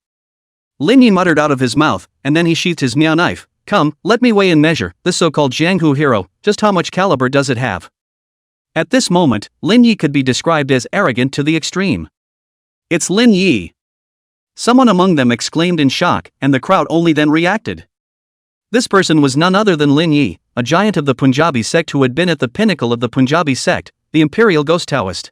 Lin Yi muttered out of his mouth, and then he sheathed his miao knife. Come, let me weigh and measure this so-called Jianghu hero. Just how much caliber does it have? At this moment, Lin Yi could be described as arrogant to the extreme. It's Lin Yi! Someone among them exclaimed in shock, and the crowd only then reacted. This person was none other than Lin Yi, a giant of the Punjabi sect who had been at the pinnacle of the Punjabi sect, the Imperial Ghost Taoist.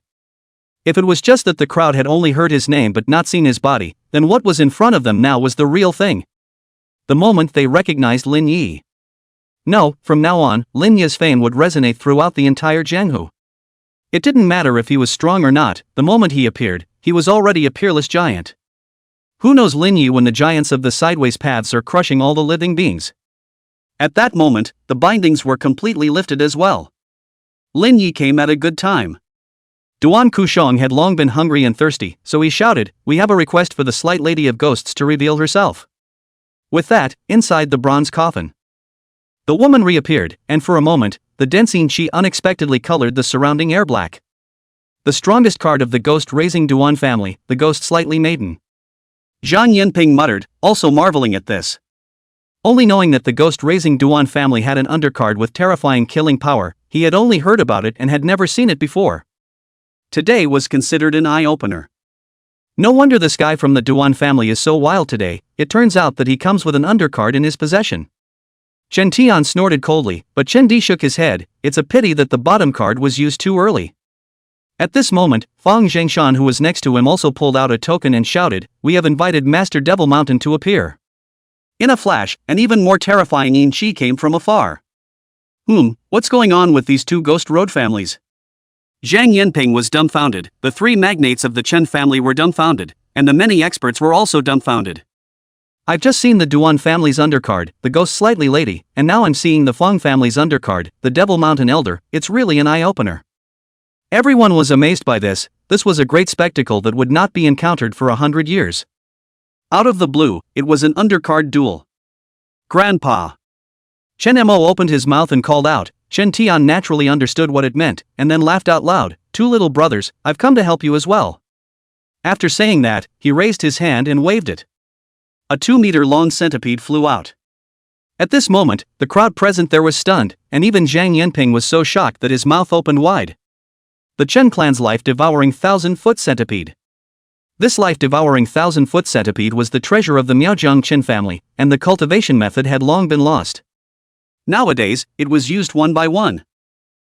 If it was just that the crowd had only heard his name but not seen his body, then what was in front of them now was the real thing. The moment they recognized Lin Yi. No, from now on, Lin Yi's fame would resonate throughout the entire Jianghu. It didn't matter if he was strong or not, the moment he appeared, he was already a peerless giant. Who knows Lin Yi when the giants of the sideways paths are crushing all the living beings? At that moment, the bindings were completely lifted as well. Lin Yi came at a good time. Duan Kushong had long been hungry and thirsty, so he shouted, "We have a request for the slight lady of ghosts to reveal herself." With that, inside the bronze coffin, the woman reappeared, and for a moment, the dancing chi unexpectedly colored the surrounding air black. The strongest card of the ghost-raising Duan family, the Ghost Slightly Maiden. Zhang Yinping muttered, also marveling at this. Only knowing that the ghost-raising Duan family had an undercard with terrifying killing power, he had only heard about it and had never seen it before. Today was considered an eye-opener. No wonder this guy from the Duan family is so wild today. It turns out that he comes with an undercard in his possession. Chen Tian snorted coldly, but Chen Di shook his head. It's a pity that the bottom card was used too early. At this moment, Fang Zhengshan, who was next to him, also pulled out a token and shouted, "We have invited Master Devil Mountain to appear." In a flash, an even more terrifying Yin Chi came from afar. What's going on with these 2 ghost road families? Zhang Yinping was dumbfounded, the 3 magnates of the Chen family were dumbfounded, and the many experts were also dumbfounded. I've just seen the Duan family's undercard, the Ghost Slightly Lady, and now I'm seeing the Fang family's undercard, the Devil Mountain Elder. It's really an eye-opener. Everyone was amazed by this. This was a great spectacle that would not be encountered for 100 years. Out of the blue, it was an undercard duel. Grandpa! Chen Mo opened his mouth and called out. Chen Tian naturally understood what it meant, and then laughed out loud. "2 little brothers, I've come to help you as well." After saying that, he raised his hand and waved it. A 2-meter-long centipede flew out. At this moment, the crowd present there was stunned, and even Zhang Yinping was so shocked that his mouth opened wide. The Chen clan's life-devouring 1,000-foot centipede. This life-devouring 1,000-foot centipede was the treasure of the Miaozhang Chen family, and the cultivation method had long been lost. Nowadays, it was used one by one.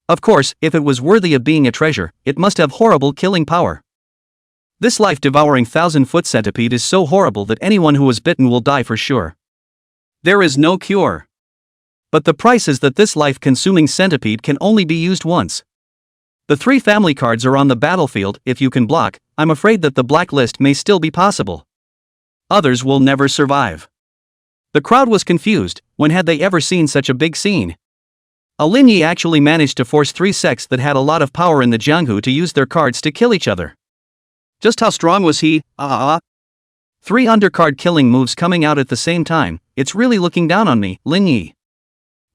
Of course, if it was worthy of being a treasure, it must have horrible killing power. This life-devouring 1,000-foot centipede is so horrible that anyone who is bitten will die for sure. There is no cure. But the price is that this life-consuming centipede can only be used once. The 3 family cards are on the battlefield. If you can block, I'm afraid that the blacklist may still be possible. Others will never survive. The crowd was confused. When had they ever seen such a big scene? Lin Yi actually managed to force 3 sects that had a lot of power in the Jianghu to use their cards to kill each other. Just how strong was he? 3 undercard killing moves coming out at the same time. It's really looking down on me, Lin Yi.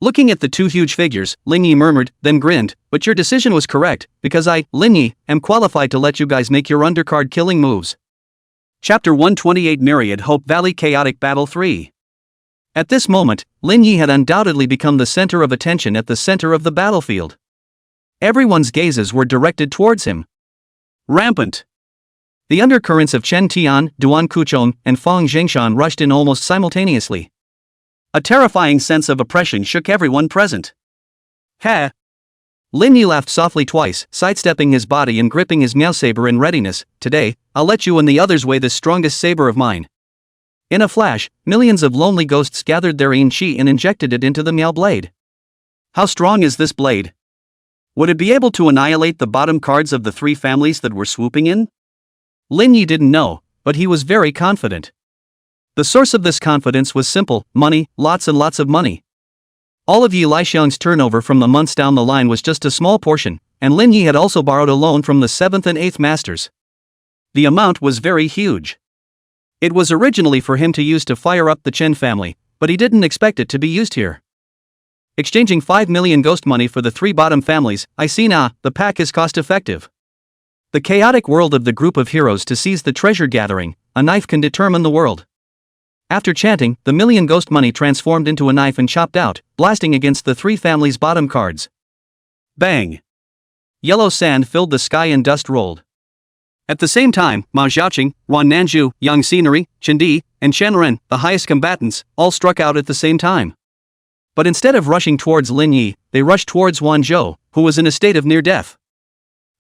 Looking at the 2 huge figures, Lin Yi murmured, then grinned, but your decision was correct, because I, Lin Yi, am qualified to let you guys make your undercard killing moves. Chapter 128 Myriad Hope Valley Chaotic Battle 3. At this moment, Lin Yi had undoubtedly become the center of attention at the center of the battlefield. Everyone's gazes were directed towards him. Rampant. The undercurrents of Chen Tian, Duan Kuchong, and Fang Jingshan rushed in almost simultaneously. A terrifying sense of oppression shook everyone present. Ha! Lin Yi laughed softly twice, sidestepping his body and gripping his Miao saber in readiness. Today, I'll let you and the others weigh this strongest saber of mine. In a flash, millions of lonely ghosts gathered their yin qi and injected it into the Miao blade. How strong is this blade? Would it be able to annihilate the bottom cards of the 3 families that were swooping in? Lin Yi didn't know, but he was very confident. The source of this confidence was simple: money, lots and lots of money. All of Yi Laixiang's turnover from the months down the line was just a small portion, and Lin Yi had also borrowed a loan from the 7th and 8th masters. The amount was very huge. It was originally for him to use to fire up the Chen family, but he didn't expect it to be used here. Exchanging 5 million ghost money for the 3 bottom families, I see now, the pack is cost-effective. The chaotic world of the group of heroes to seize the treasure gathering, a knife can determine the world. After chanting, the million ghost money transformed into a knife and chopped out, blasting against the 3 families' bottom cards. Bang! Yellow sand filled the sky and dust rolled. At the same time, Mao Xiaoqing, Wan Nanzhu, Yang Xineri, Chen Di, and Chen Ren, the highest combatants, all struck out at the same time. But instead of rushing towards Lin Yi, they rushed towards Wan Zhou, who was in a state of near death.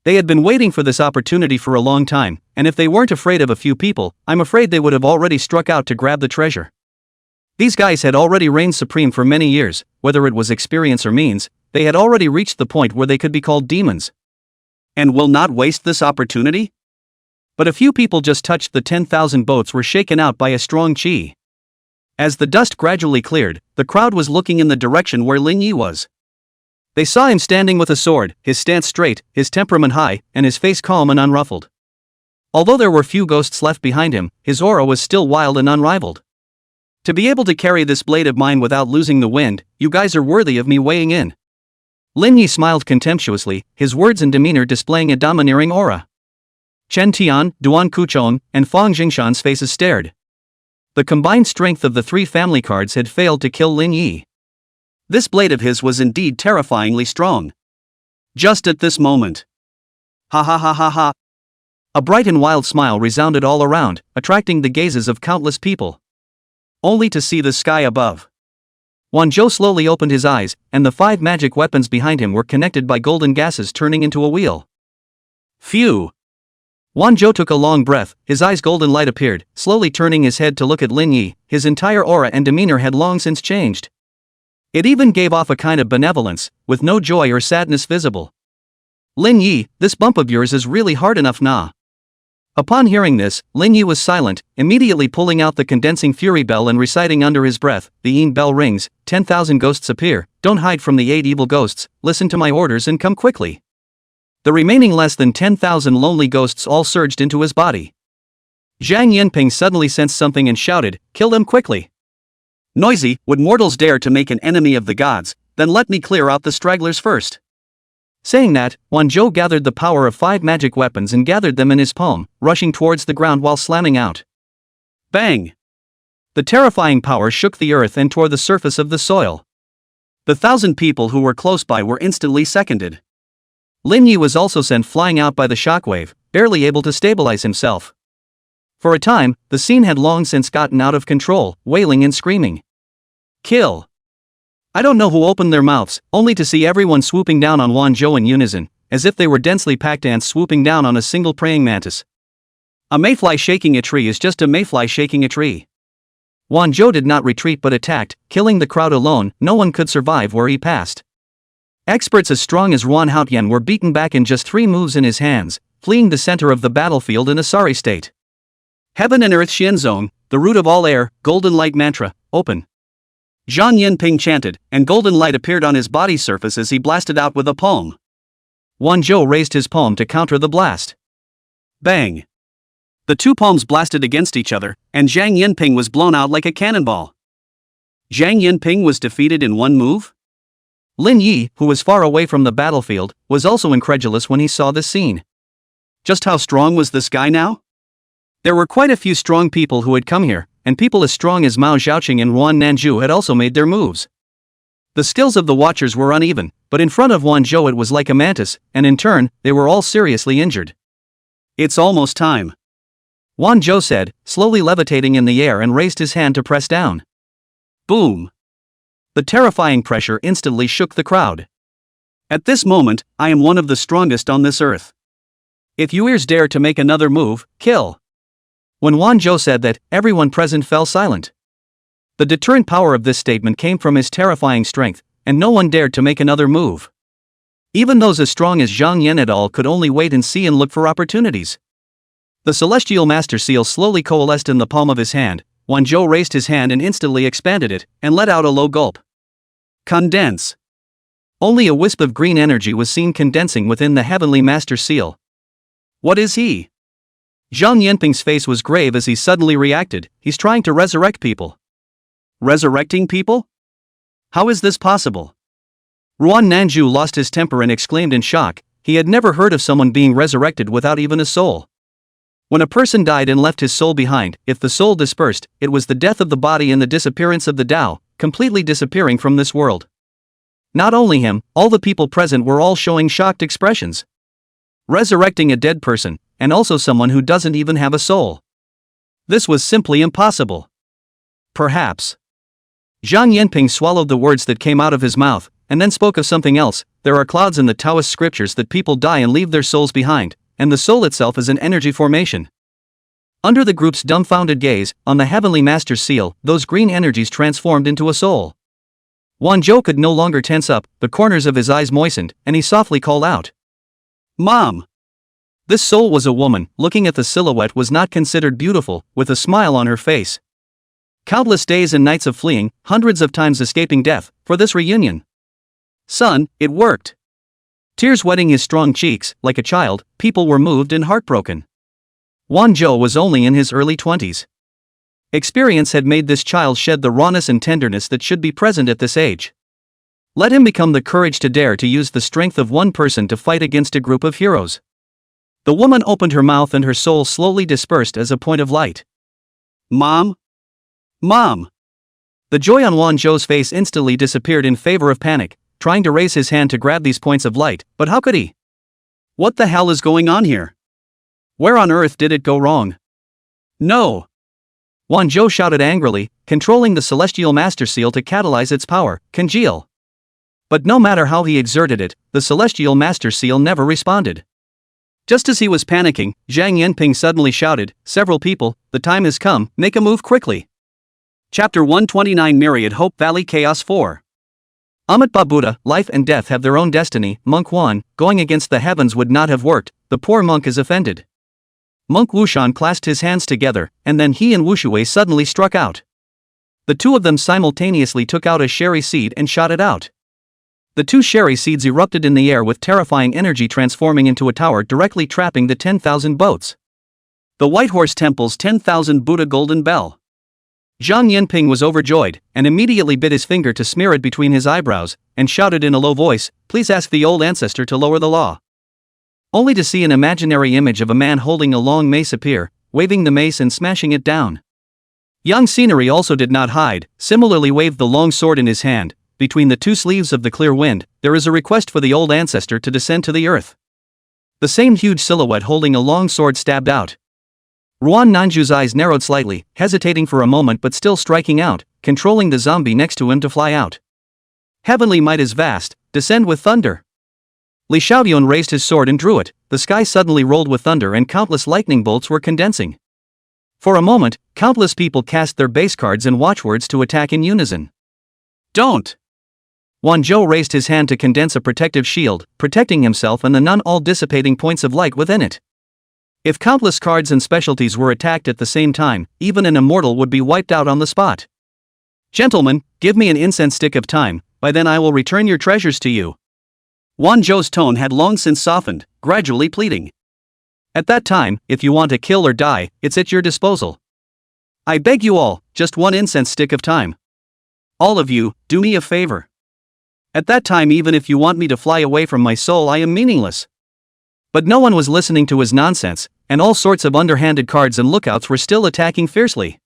They had been waiting for this opportunity for a long time, and if they weren't afraid of a few people, I'm afraid they would have already struck out to grab the treasure. These guys had already reigned supreme for many years. Whether it was experience or means, they had already reached the point where they could be called demons. And will not waste this opportunity? But a few people just touched the 10,000 boats were shaken out by a strong qi. As the dust gradually cleared, the crowd was looking in the direction where Lin Yi was. They saw him standing with a sword, his stance straight, his temperament high, and his face calm and unruffled. Although there were few ghosts left behind him, his aura was still wild and unrivaled. To be able to carry this blade of mine without losing the wind, you guys are worthy of me weighing in. Lin Yi smiled contemptuously, his words and demeanor displaying a domineering aura. Chen Tian, Duan Kuchong, and Fang Jingshan's faces stared. The combined strength of the 3 family cards had failed to kill Lin Yi. This blade of his was indeed terrifyingly strong. Just at this moment. Ha ha ha ha ha. A bright and wild smile resounded all around, attracting the gazes of countless people. Only to see the sky above. Wan Zhou slowly opened his eyes, and the 5 magic weapons behind him were connected by golden gases turning into a wheel. Phew! Wan Zhou took a long breath, his eyes golden light appeared, slowly turning his head to look at Lin Yi. His entire aura and demeanor had long since changed. It even gave off a kind of benevolence, with no joy or sadness visible. Lin Yi, this bump of yours is really hard enough nah. Upon hearing this, Lin Yi was silent, immediately pulling out the condensing fury bell and reciting under his breath, the yin bell rings, 10,000 ghosts appear, don't hide from the 8 evil ghosts, listen to my orders and come quickly. The remaining less than 10,000 lonely ghosts all surged into his body. Zhang Yanping suddenly sensed something and shouted, kill them quickly. Noisy, would mortals dare to make an enemy of the gods? Then let me clear out the stragglers first. Saying that, Wan Zhou gathered the power of 5 magic weapons and gathered them in his palm, rushing towards the ground while slamming out. Bang! The terrifying power shook the earth and tore the surface of the soil. The 1,000 people who were close by were instantly seconded. Lin Yi was also sent flying out by the shockwave, barely able to stabilize himself. For a time, the scene had long since gotten out of control, wailing and screaming. Kill! I don't know who opened their mouths, only to see everyone swooping down on Wan Zhou in unison, as if they were densely packed ants swooping down on a single praying mantis. A mayfly shaking a tree is just a mayfly shaking a tree. Wanzhou did not retreat but attacked, killing the crowd alone. No one could survive where he passed. Experts as strong as He Haojie were beaten back in just 3 moves in his hands, fleeing the center of the battlefield in a sorry state. Heaven and Earth Xianzong, the root of all air, golden light mantra, open. Zhang Yanping chanted, and golden light appeared on his body's surface as he blasted out with a palm. Wanzhou raised his palm to counter the blast. Bang! The 2 palms blasted against each other, and Zhang Yanping was blown out like a cannonball. Zhang Yanping was defeated in 1 move? Lin Yi, who was far away from the battlefield, was also incredulous when he saw this scene. Just how strong was this guy now? There were quite a few strong people who had come here, and people as strong as Mao Xiaoqing and Yuan Nanju had also made their moves. The skills of the watchers were uneven, but in front of Wanzhou it was like a mantis, and in turn, they were all seriously injured. It's almost time. Wanzhou said, slowly levitating in the air, and raised his hand to press down. Boom! The terrifying pressure instantly shook the crowd. At this moment, I am one of the strongest on this earth. If you dare to make another move, kill. When Wanzhou said that, everyone present fell silent. The deterrent power of this statement came from his terrifying strength, and no one dared to make another move. Even those as strong as Zhang Yan et al. Could only wait and see and look for opportunities. The celestial master seal slowly coalesced in the palm of his hand. Wanzhou raised his hand and instantly expanded it, and let out a low gulp. Condense. Only a wisp of green energy was seen condensing within the heavenly master seal. What is he? Zhang Yanping's face was grave as he suddenly reacted. He's trying to resurrect people. Resurrecting people? How is this possible? Yuan Nanju lost his temper and exclaimed in shock. He had never heard of someone being resurrected without even a soul. When a person died and left his soul behind, if the soul dispersed, it was the death of the body and the disappearance of the Tao, completely disappearing from this world. Not only him, all the people present were all showing shocked expressions. Resurrecting a dead person, and also someone who doesn't even have a soul. This was simply impossible. Perhaps. Zhang Yanping swallowed the words that came out of his mouth, and then spoke of something else. There are clouds in the Taoist scriptures that people die and leave their souls behind, and the soul itself is an energy formation. Under the group's dumbfounded gaze, on the heavenly master's seal, those green energies transformed into a soul. Wanzhou could no longer tense up, the corners of his eyes moistened, and he softly called out. Mom! This soul was a woman. Looking at the silhouette was not considered beautiful, with a smile on her face. Countless days and nights of fleeing, hundreds of times escaping death, for this reunion. Son, it worked. Tears wetting his strong cheeks, like a child, people were moved and heartbroken. Wanzhou was only in his early 20s. Experience had made this child shed the rawness and tenderness that should be present at this age. Let him become the courage to dare to use the strength of one person to fight against a group of heroes. The woman opened her mouth and her soul slowly dispersed as a point of light. Mom? Mom! The joy on Wanzhou's face instantly disappeared in favor of panic, trying to raise his hand to grab these points of light, but how could he? What the hell is going on here? Where on earth did it go wrong? No! Wanzhou shouted angrily, controlling the celestial master seal to catalyze its power, congeal. But no matter how he exerted it, the celestial master seal never responded. Just as he was panicking, Zhang Yanping suddenly shouted, "Several people, the time has come, make a move quickly." Chapter 129 Myriad Hope Valley Chaos 4. Amitabha Buddha, life and death have their own destiny. Monk 1, going against the heavens would not have worked, the poor monk is offended. Monk Wushan clasped his hands together, and then he and Wushuwei suddenly struck out. The two of them simultaneously took out a sherry seed and shot it out. The 2 sherry seeds erupted in the air with terrifying energy, transforming into a tower directly trapping the 10,000 boats. The White Horse Temple's 10,000 Buddha Golden Bell. Zhang Yanping was overjoyed, and immediately bit his finger to smear it between his eyebrows, and shouted in a low voice, "Please ask the old ancestor to lower the law." Only to see an imaginary image of a man holding a long mace appear, waving the mace and smashing it down. Young Scenery also did not hide, similarly waved the long sword in his hand. Between the 2 sleeves of the clear wind, there is a request for the old ancestor to descend to the earth. The same huge silhouette holding a long sword stabbed out. Yuan Nanju's eyes narrowed slightly, hesitating for a moment but still striking out, controlling the zombie next to him to fly out. Heavenly might is vast, descend with thunder. Li Xiaoyun raised his sword and drew it. The the sky suddenly rolled with thunder and countless lightning bolts were condensing. For a moment, countless people cast their base cards and watchwords to attack in unison. Don't! Wanzhou raised his hand to condense a protective shield, protecting himself and the non-all-dissipating points of light within it. If countless cards and specialties were attacked at the same time, even an immortal would be wiped out on the spot. Gentlemen, give me an incense stick of time, by then I will return your treasures to you. Wanzhou's tone had long since softened, gradually pleading. At that time, if you want to kill or die, it's at your disposal. I beg you all, just one incense stick of time. All of you, do me a favor. At that time, even if you want me to fly away from my soul, I am meaningless. But no one was listening to his nonsense, and all sorts of underhanded cards and lookouts were still attacking fiercely.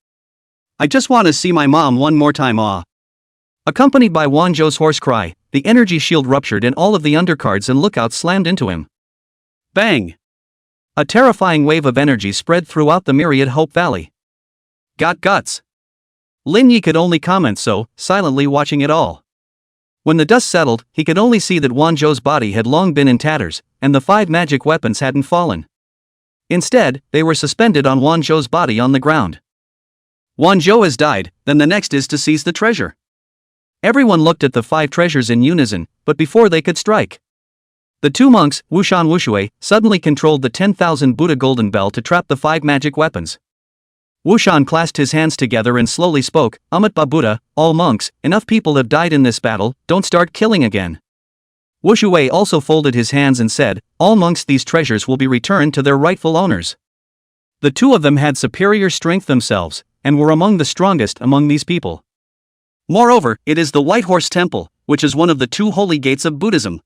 I just want to see my mom one more time, ah. Accompanied by Wanzhou's hoarse cry, the energy shield ruptured and all of the undercards and lookouts slammed into him. Bang! A terrifying wave of energy spread throughout the myriad Hope Valley. Got guts. Lin Yi could only comment so, silently watching it all. When the dust settled, he could only see that Wanzhou's body had long been in tatters, and the 5 magic weapons hadn't fallen. Instead, they were suspended on Wanzhou's body on the ground. Wanzhou has died, then the next is to seize the treasure. Everyone looked at the 5 treasures in unison, but before they could strike, the 2 monks, Wushan Wushui, suddenly controlled the 10,000 Buddha golden bell to trap the 5 magic weapons. Wushan clasped his hands together and slowly spoke, Amitba Buddha, all monks, enough people have died in this battle, don't start killing again. Wushui also folded his hands and said, all monks, these treasures will be returned to their rightful owners. The 2 of them had superior strength themselves, and were among the strongest among these people. Moreover, it is the White Horse Temple, which is one of the 2 holy gates of Buddhism.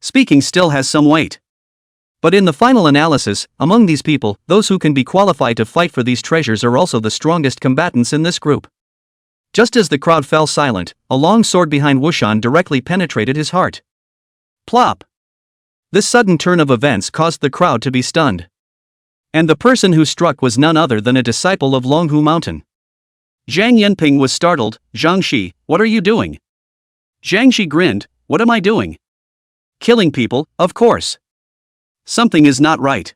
Speaking still has some weight. But in the final analysis, among these people, those who can be qualified to fight for these treasures are also the strongest combatants in this group. Just as the crowd fell silent, a long sword behind Wushan directly penetrated his heart. Plop! This sudden turn of events caused the crowd to be stunned. And the person who struck was none other than a disciple of Longhu Mountain. Zhang Yanping was startled. Zhang Shi, what are you doing? Zhang Shi grinned, what am I doing? Killing people, of course. Something is not right.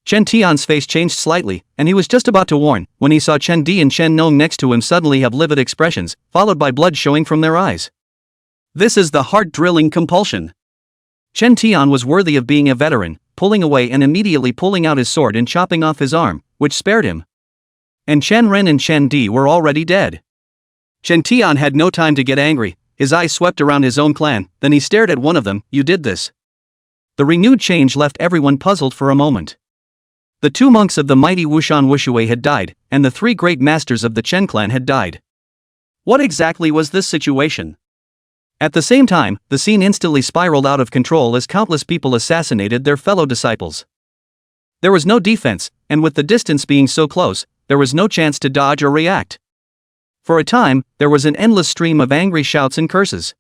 Chen Tian's face changed slightly, and he was just about to warn, when he saw Chen Di and Chen Nong next to him suddenly have livid expressions, followed by blood showing from their eyes. This is the heart-drilling compulsion. Chen Tian was worthy of being a veteran, pulling away and immediately pulling out his sword and chopping off his arm, which spared him. And Chen Ren and Chen Di were already dead. Chen Tian had no time to get angry, his eyes swept around his own clan, then he stared at one of them, you did this. The renewed change left everyone puzzled for a moment. The 2 monks of the mighty Wushan Wushui had died, and the 3 great masters of the Chen clan had died. What exactly was this situation? At the same time, the scene instantly spiraled out of control as countless people assassinated their fellow disciples. There was no defense, and with the distance being so close, there was no chance to dodge or react. For a time, there was an endless stream of angry shouts and curses.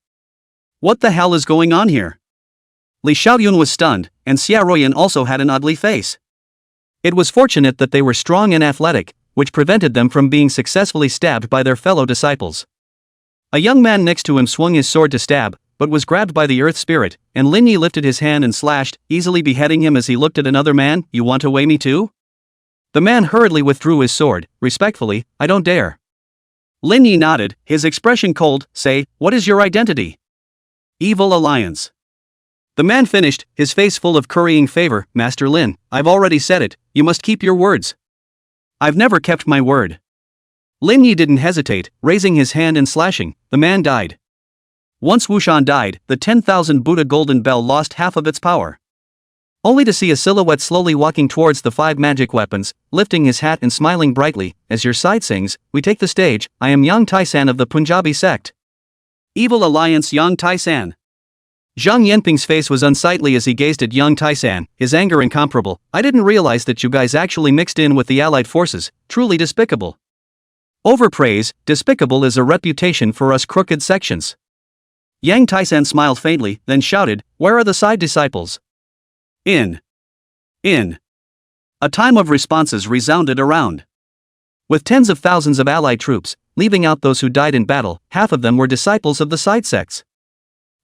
What the hell is going on here? Li Xiaoyun was stunned, and Xia Ruoyan also had an ugly face. It was fortunate that they were strong and athletic, which prevented them from being successfully stabbed by their fellow disciples. A young man next to him swung his sword to stab, but was grabbed by the earth spirit, and Lin Yi lifted his hand and slashed, easily beheading him as he looked at another man, you want to weigh me too? The man hurriedly withdrew his sword, respectfully, I don't dare. Lin Yi nodded, his expression cold, say, what is your identity? Evil Alliance. The man finished, his face full of currying favor, Master Lin, I've already said it, you must keep your words. I've never kept my word. Lin Yi didn't hesitate, raising his hand and slashing, the man died. Once Wushan died, the 10,000 Buddha golden bell lost half of its power. Only to see a silhouette slowly walking towards the 5 magic weapons, lifting his hat and smiling brightly, as your side sings, we take the stage, I am Yang Tai-san of the Punjabi sect. Evil Alliance Yang Tai-san. Zhang Yanping's face was unsightly as he gazed at Yang Tai-san, his anger incomparable, I didn't realize that you guys actually mixed in with the allied forces, truly despicable. Overpraise, despicable is a reputation for us crooked sections. Yang Tai-san smiled faintly, then shouted, where are the side disciples? In. A time of responses resounded around. With tens of thousands of allied troops, leaving out those who died in battle, half of them were disciples of the side sects.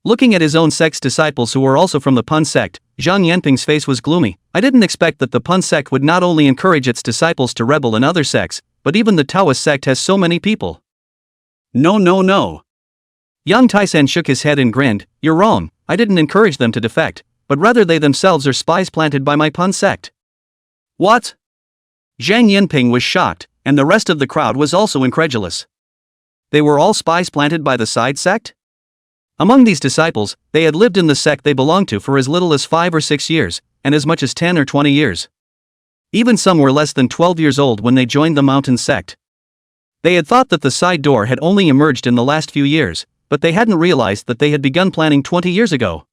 Looking at his own sect's disciples who were also from the Pun sect, Zhang Yanping's face was gloomy. I didn't expect that the Pun sect would not only encourage its disciples to rebel in other sects, but even the Taoist sect has so many people. No, no, no. Yang Taisan shook his head and grinned. You're wrong, I didn't encourage them to defect, but rather they themselves are spies planted by my Pun sect. What? Zhang Yanping was shocked, and the rest of the crowd was also incredulous. They were all spies planted by the side sect? Among these disciples, they had lived in the sect they belonged to for as little as 5 or 6 years, and as much as 10 or 20 years. Even some were less than 12 years old when they joined the mountain sect. They had thought that the side door had only emerged in the last few years, but they hadn't realized that they had begun planning 20 years ago.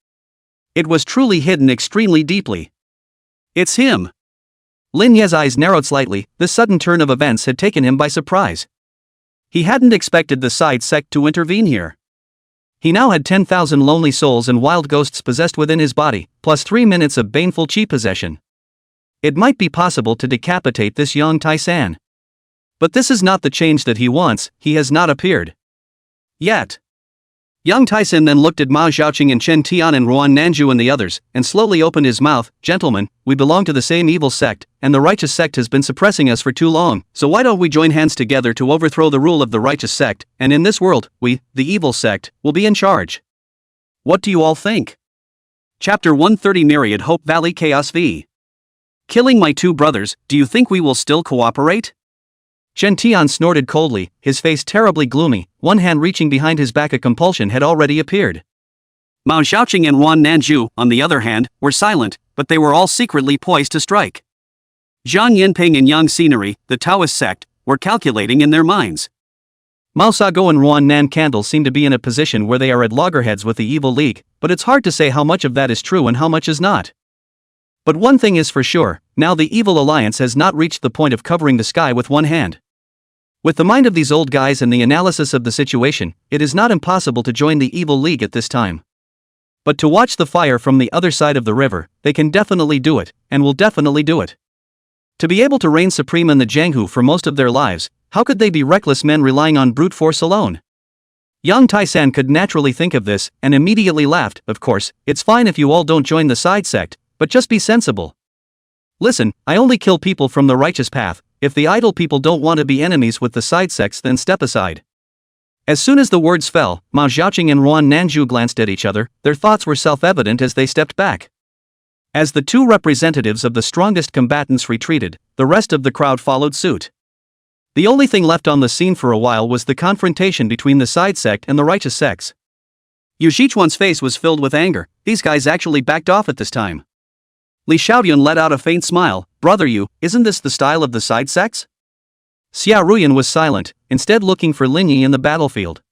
It was truly hidden extremely deeply. It's him! Lin Ye's eyes narrowed slightly. This sudden turn of events had taken him by surprise. He hadn't expected the side sect to intervene here. He now had 10,000 lonely souls and wild ghosts possessed within his body, plus 3 minutes of baneful chi possession. It might be possible to decapitate this Yang Taisan. But this is not the change that he wants. He has not appeared yet. Yang Taisan then looked at Mao Xiaoqing and Chen Tian and Ruan Nanju and the others, and slowly opened his mouth. Gentlemen, we belong to the same evil sect, and the righteous sect has been suppressing us for too long, so why don't we join hands together to overthrow the rule of the righteous sect, and in this world, we, the evil sect, will be in charge. What do you all think? Chapter 130 Myriad Hope Valley Chaos v. Killing my 2 brothers, do you think we will still cooperate? Chen Tian snorted coldly, his face terribly gloomy, one hand reaching behind his back. A compulsion had already appeared. Mao Xiaoqing and Ruan Nanju, on the other hand, were silent, but they were all secretly poised to strike. Zhang Yanping and Yang Scenery, the Taoist sect, were calculating in their minds. Mao Sago and Ruan Nan Candle seem to be in a position where they are at loggerheads with the Evil League, but it's hard to say how much of that is true and how much is not. But one thing is for sure, now the Evil Alliance has not reached the point of covering the sky with one hand. With the mind of these old guys and the analysis of the situation, it is not impossible to join the Evil League at this time. But to watch the fire from the other side of the river, they can definitely do it, and will definitely do it. To be able to reign supreme in the Jianghu for most of their lives, how could they be reckless men relying on brute force alone? Yang Taisan could naturally think of this, and immediately laughed. Of course, it's fine if you all don't join the side sect, but just be sensible. Listen, I only kill people from the righteous path. If the idle people don't want to be enemies with the side sects, then step aside. As soon as the words fell, Mao Xiaoqing and Ruan Nanju glanced at each other. Their thoughts were self-evident as they stepped back. As the 2 representatives of the strongest combatants retreated, the rest of the crowd followed suit. The only thing left on the scene for a while was the confrontation between the side sect and the righteous sects. Yu Xichuan's face was filled with anger. These guys actually backed off at this time. Li Xiaoyun let out a faint smile. Brother Yu, isn't this the style of the side sects? Xia Ruyan was silent, instead looking for Lin Yi in the battlefield.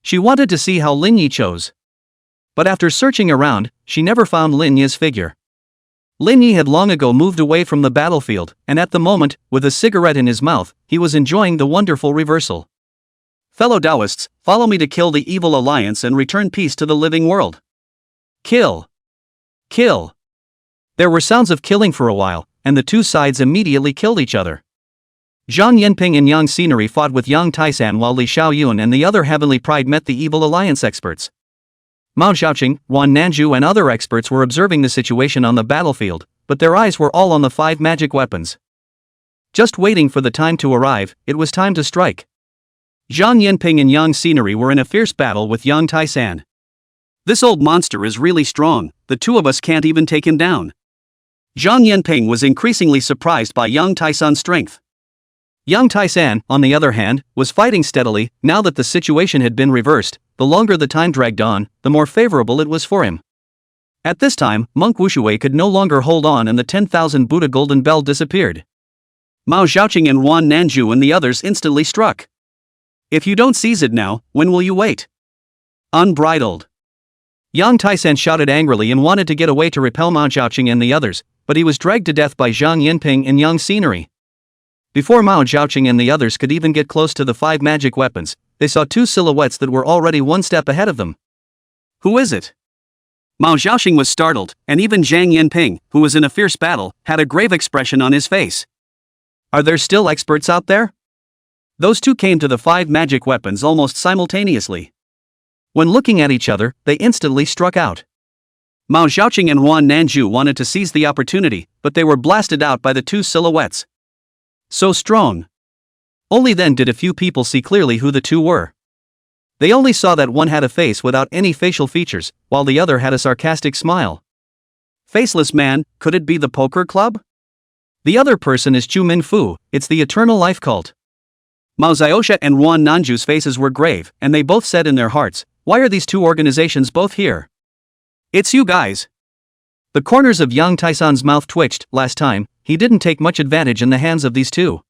She wanted to see how Lin Yi chose. But after searching around, she never found Lin Yi's figure. Lin Yi had long ago moved away from the battlefield, and at the moment, with a cigarette in his mouth, he was enjoying the wonderful reversal. Fellow Taoists, follow me to kill the Evil Alliance and return peace to the living world. Kill! Kill! There were sounds of killing for a while, and the 2 sides immediately killed each other. Zhang Yanping and Yang Scenery fought with Yang Taisan while Li Xiaoyun and the other Heavenly Pride met the Evil Alliance experts. Mao Xiaoqing, Ruan Nanju and other experts were observing the situation on the battlefield, but their eyes were all on the 5 magic weapons. Just waiting for the time to arrive, it was time to strike. Zhang Yanping and Yang Scenery were in a fierce battle with Yang Taisan. This old monster is really strong, the 2 of us can't even take him down. Zhang Yanping was increasingly surprised by Yang Taisan's strength. Yang Taisan, on the other hand, was fighting steadily. Now that the situation had been reversed, the longer the time dragged on, the more favorable it was for him. At this time, Monk Wushuwei could no longer hold on and the 10,000 Buddha golden bell disappeared. Mao Xiaoqing and Ruan Nanju and the others instantly struck. If you don't seize it now, when will you wait? Unbridled. Yang Taisan shouted angrily and wanted to get away to repel Mao Xiaoqing and the others, but he was dragged to death by Zhang Yanping and Yang Scenery. Before Mao Xiaoqing and the others could even get close to the 5 magic weapons, they saw 2 silhouettes that were already 1 step ahead of them. Who is it? Mao Xiaoqing was startled, and even Zhang Yanping, who was in a fierce battle, had a grave expression on his face. Are there still experts out there? Those 2 came to the 5 magic weapons almost simultaneously. When looking at each other, they instantly struck out. Mao Xiaoqing and Huan Nanju wanted to seize the opportunity, but they were blasted out by the two silhouettes. So strong. Only then did a few people see clearly who the two were. They only saw that one had a face without any facial features, while the other had a sarcastic smile. Faceless man, could it be the poker club? The other person is Chu Mingfu, it's the eternal life cult. Mao Xiaoxia and Huan Nanju's faces were grave, and they both said in their hearts, why are these two organizations both here? It's you guys. The corners of Yang Taisan's mouth twitched. Last time, he didn't take much advantage in the hands of these two.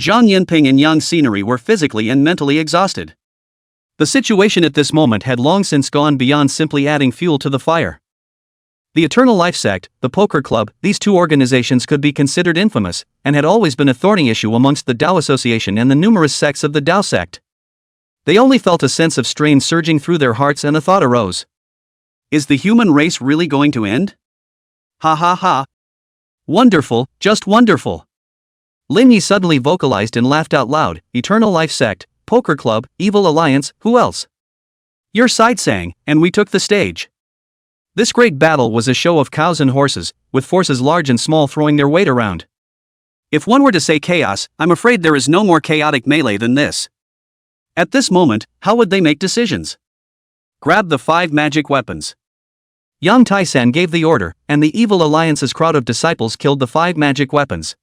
Zhang Yinping and Yang Scenery were physically and mentally exhausted. The situation at this moment had long since gone beyond simply adding fuel to the fire. The Eternal Life Sect, the Poker Club, these two organizations could be considered infamous, and had always been a thorny issue amongst the Tao Association and the numerous sects of the Tao sect. They only felt a sense of strain surging through their hearts, and a thought arose. Is the human race really going to end? Ha ha ha. Wonderful, just wonderful. Lin Yi suddenly vocalized and laughed out loud. Eternal Life Sect, Poker Club, Evil Alliance, who else? Your side sang, and we took the stage. This great battle was a show of cows and horses, with forces large and small throwing their weight around. If one were to say chaos, I'm afraid there is no more chaotic melee than this. At this moment, how would they make decisions? Grab the 5 magic weapons. Yang Taisan gave the order, and the Evil Alliance's crowd of disciples killed the 5 magic weapons.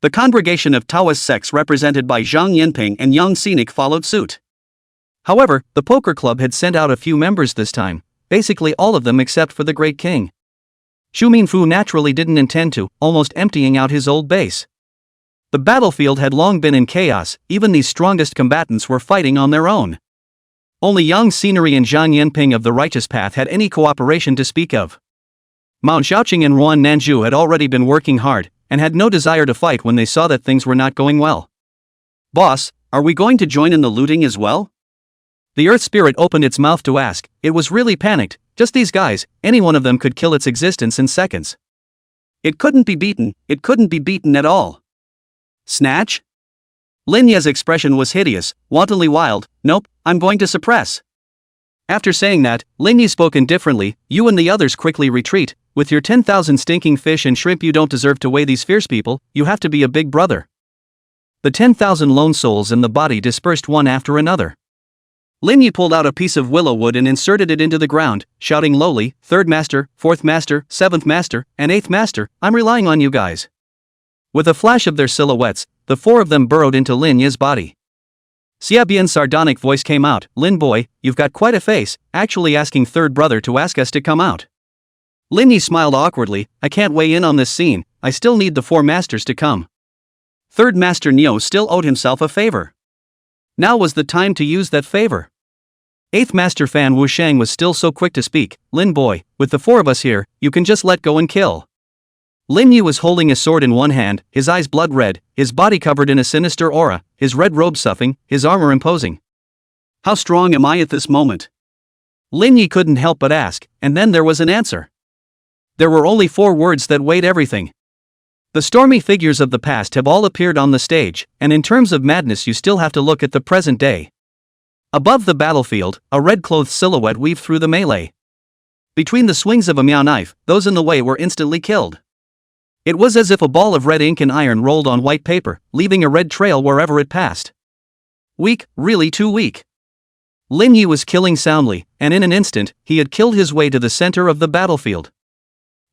The congregation of Taoist sects represented by Zhang Yinping and Yang Scenic followed suit. However, the Poker Club had sent out a few members this time, basically all of them except for the Great King. Xu Minfu naturally didn't intend to, almost emptying out his old base. The battlefield had long been in chaos, even these strongest combatants were fighting on their own. Only Yang Scenery and Zhang Yinping of the Righteous Path had any cooperation to speak of. Mao Xiaoqing and Huan Nanju had already been working hard, and had no desire to fight when they saw that things were not going well. Boss, are we going to join in the looting as well? The Earth Spirit opened its mouth to ask. It was really panicked. Just these guys, any one of them could kill its existence in seconds. It couldn't be beaten at all. Snatch? Lin Ye's expression was hideous, wantonly wild. Nope, I'm going to suppress. After saying that, Lin Ye spoke indifferently. You and the others quickly retreat. With your 10,000 stinking fish and shrimp, you don't deserve to weigh these fierce people. You have to be a big brother. The 10,000 lone souls in the body dispersed one after another. Lin Yi pulled out a piece of willow wood and inserted it into the ground, shouting lowly, 3rd Master, 4th Master, 7th Master, and 8th Master, I'm relying on you guys. With a flash of their silhouettes, the 4 of them burrowed into Lin Yi's body. Xiabian's sardonic voice came out. Lin boy, you've got quite a face, actually asking 3rd brother to ask us to come out. Lin Yi smiled awkwardly. I can't weigh in on this scene, I still need the 4 masters to come. 3rd Master Neo still owed himself a favor. Now was the time to use that favor. 8th Master Fan Wushang was still so quick to speak. Lin boy, with the 4 of us here, you can just let go and kill. Lin Yu was holding a sword in one hand, his eyes blood red, his body covered in a sinister aura, his red robe stuffing, his armor imposing. How strong am I at this moment? Lin Yi couldn't help but ask, and then there was an answer. There were only 4 words that weighed everything. The stormy figures of the past have all appeared on the stage, and in terms of madness you still have to look at the present day. Above the battlefield, a red-clothed silhouette weaved through the melee. Between the swings of a Miao knife, those in the way were instantly killed. It was as if a ball of red ink and iron rolled on white paper, leaving a red trail wherever it passed. Weak, really too weak. Lin Yi was killing soundly, and in an instant, he had killed his way to the center of the battlefield.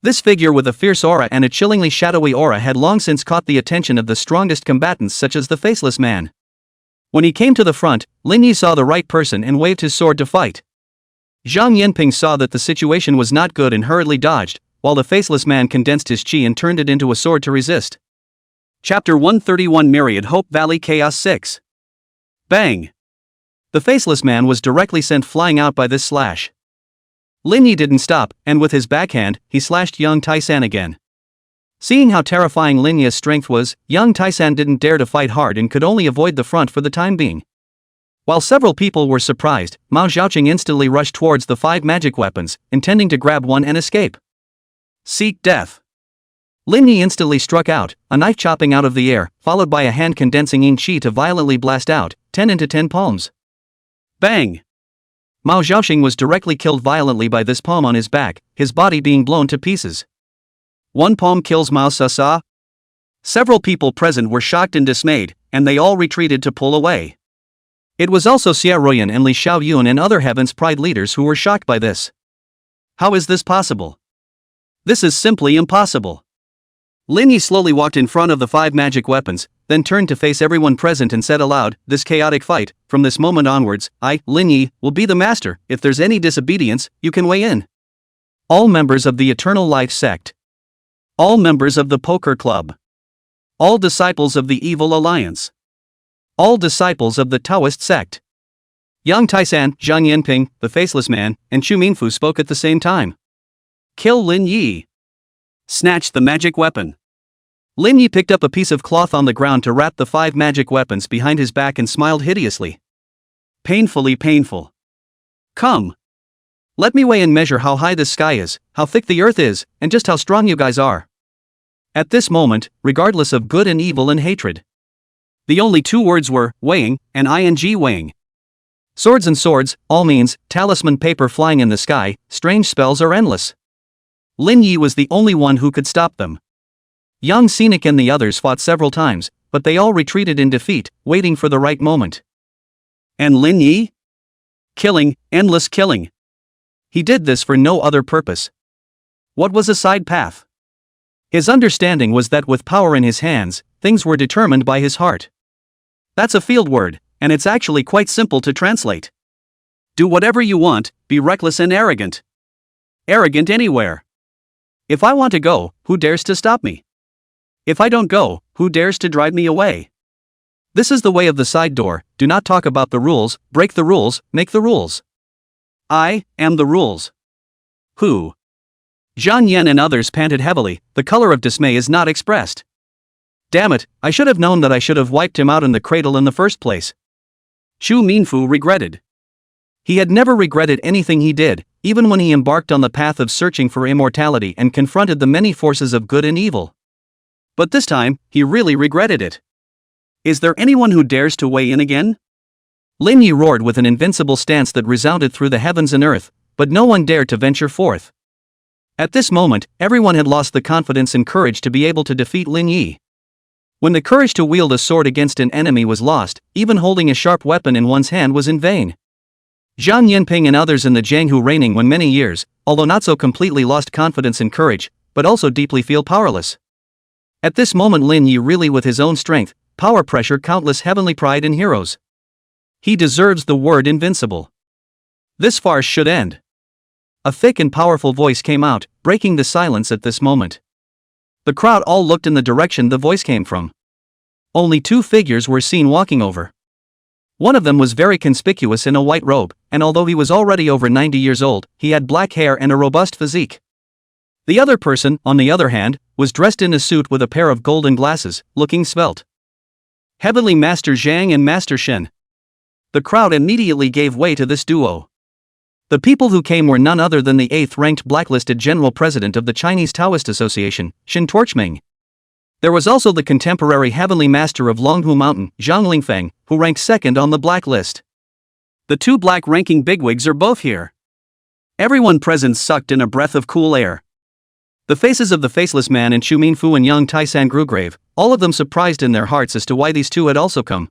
This figure with a fierce aura and a chillingly shadowy aura had long since caught the attention of the strongest combatants such as the Faceless Man. When he came to the front, Lin Yi saw the right person and waved his sword to fight. Zhang Yinping saw that the situation was not good and hurriedly dodged, while the Faceless Man condensed his chi and turned it into a sword to resist. Chapter 131 Myriad Hope Valley Chaos 6. Bang! The Faceless Man was directly sent flying out by this slash. Lin Yi didn't stop, and with his backhand, he slashed Yang Taisan again. Seeing how terrifying Lin Yi's strength was, Yang Taisan didn't dare to fight hard and could only avoid the front for the time being. While several people were surprised, Mao Xiaoqing instantly rushed towards the 5 magic weapons, intending to grab one and escape. Seek death. Lin Yi instantly struck out, a knife chopping out of the air, followed by a hand condensing yin chi to violently blast out, 10 into 10 palms. Bang! Mao Zhaoxing was directly killed violently by this palm on his back, his body being blown to pieces. One palm kills Mao Sasa? Several people present were shocked and dismayed, and they all retreated to pull away. It was also Xia Ruoyan and Li Xiaoyun and other Heaven's Pride leaders who were shocked by this. How is this possible? This is simply impossible. Lin Yi slowly walked in front of the 5 magic weapons, then turned to face everyone present and said aloud, "This chaotic fight, from this moment onwards, I, Lin Yi, will be the master. If there's any disobedience, you can weigh in. All members of the Eternal Life sect. All members of the Poker Club. All disciples of the Evil Alliance. All disciples of the Taoist sect." Yang Taisan, Zhang Yanping, the Faceless Man, and Chu Minfu spoke at the same time. Kill Lin Yi. Snatch the magic weapon. Lin Yi picked up a piece of cloth on the ground to wrap the 5 magic weapons behind his back and smiled hideously. Painfully painful. Come. Let me weigh and measure how high the sky is, how thick the earth is, and just how strong you guys are. At this moment, regardless of good and evil and hatred. The only 2 words were, weighing, and ing weighing. Swords and swords, all means, talisman paper flying in the sky, strange spells are endless. Lin Yi was the only one who could stop them. Yang Scenic and the others fought several times, but they all retreated in defeat, waiting for the right moment. And Lin Yi? Killing, endless killing. He did this for no other purpose. What was a side path? His understanding was that with power in his hands, things were determined by his heart. That's a field word, and it's actually quite simple to translate. Do whatever you want, be reckless and arrogant. Arrogant anywhere. If I want to go, who dares to stop me? If I don't go, who dares to drive me away? This is the way of the side door. Do not talk about the rules, break the rules, make the rules. I am the rules. Who? Zhang Yan and others panted heavily. The color of dismay is not expressed. Damn it, I should have known that I should have wiped him out in the cradle in the first place. Chu Minfu regretted. He had never regretted anything he did, even when he embarked on the path of searching for immortality and confronted the many forces of good and evil. But this time, he really regretted it. Is there anyone who dares to weigh in again? Lin Yi roared with an invincible stance that resounded through the heavens and earth, but no one dared to venture forth. At this moment, everyone had lost the confidence and courage to be able to defeat Lin Yi. When the courage to wield a sword against an enemy was lost, even holding a sharp weapon in one's hand was in vain. Zhang Yanping and others in the Jianghu reigning when many years, although not so completely lost confidence and courage, but also deeply feel powerless. At this moment Lin Yi really with his own strength, power pressure countless heavenly pride and heroes. He deserves the word invincible. This farce should end. A thick and powerful voice came out, breaking the silence at this moment. The crowd all looked in the direction the voice came from. Only 2 figures were seen walking over. One of them was very conspicuous in a white robe, and although he was already over 90 years old, he had black hair and a robust physique. The other person, on the other hand, was dressed in a suit with a pair of golden glasses, looking svelte. Heavenly Master Zhang and Master Shen. The crowd immediately gave way to this duo. The people who came were none other than the 8th-ranked blacklisted General President of the Chinese Taoist Association, Shin Torchming. There was also the contemporary Heavenly Master of Longhu Mountain, Zhang Lingfeng, who ranked 2nd on the blacklist. The 2 black-ranking bigwigs are both here. Everyone present sucked in a breath of cool air. The faces of the Faceless Man and Chu Minfu and Yang Taisan grew grave, all of them surprised in their hearts as to why these 2 had also come.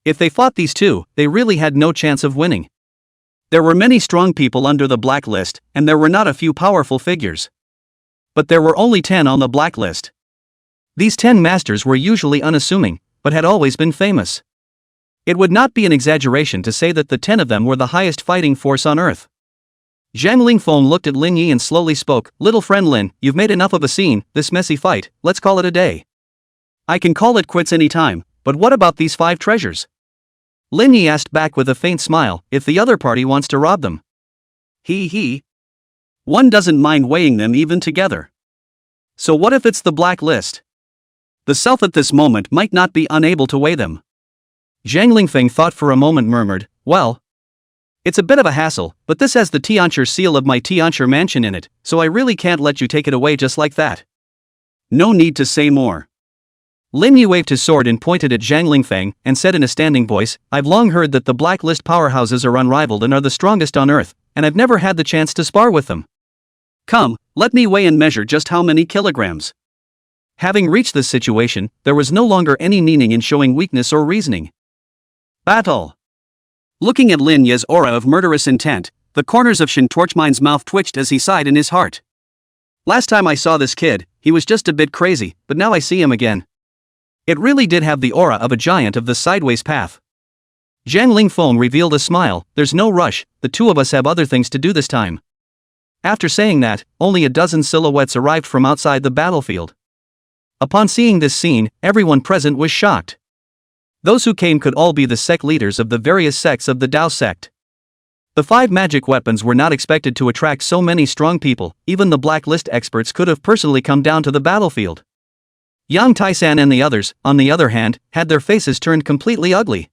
If they fought these 2, they really had no chance of winning. There were many strong people under the blacklist, and there were not a few powerful figures. But there were only 10 on the blacklist. These 10 masters were usually unassuming, but had always been famous. It would not be an exaggeration to say that the 10 of them were the highest fighting force on earth. Zhang Lingfeng looked at Lin Yi and slowly spoke, "Little friend Lin, you've made enough of a scene, this messy fight, let's call it a day. I can call it quits any time, but what about these 5 treasures?" Lin Yi asked back with a faint smile, "If the other party wants to rob them." He. One doesn't mind weighing them even together. So what if it's the blacklist? The self at this moment might not be unable to weigh them. Zhang Lingfeng thought for a moment, murmured, "Well, it's a bit of a hassle, but this has the Tianchi seal of my Tianchi mansion in it, so I really can't let you take it away just like that. No need to say more." Lin Yi waved his sword and pointed at Zhang Lingfeng and said in a standing voice, "I've long heard that the blacklist powerhouses are unrivaled and are the strongest on earth, and I've never had the chance to spar with them. Come, let me weigh and measure just how many kilograms." Having reached this situation, there was no longer any meaning in showing weakness or reasoning. Battle. Looking at Lin Yi's aura of murderous intent, the corners of Shin Torchmine's mouth twitched as he sighed in his heart. Last time I saw this kid, he was just a bit crazy, but now I see him again. It really did have the aura of a giant of the sideways path. Zhang Lingfeng revealed a smile. "There's no rush, the two of us have other things to do this time." After saying that, only a dozen silhouettes arrived from outside the battlefield. Upon seeing this scene, everyone present was shocked. Those who came could all be the sect leaders of the various sects of the Dao sect. The 5 magic weapons were not expected to attract so many strong people. Even the blacklist experts could have personally come down to the battlefield. Yang Taisan and the others, on the other hand, had their faces turned completely ugly.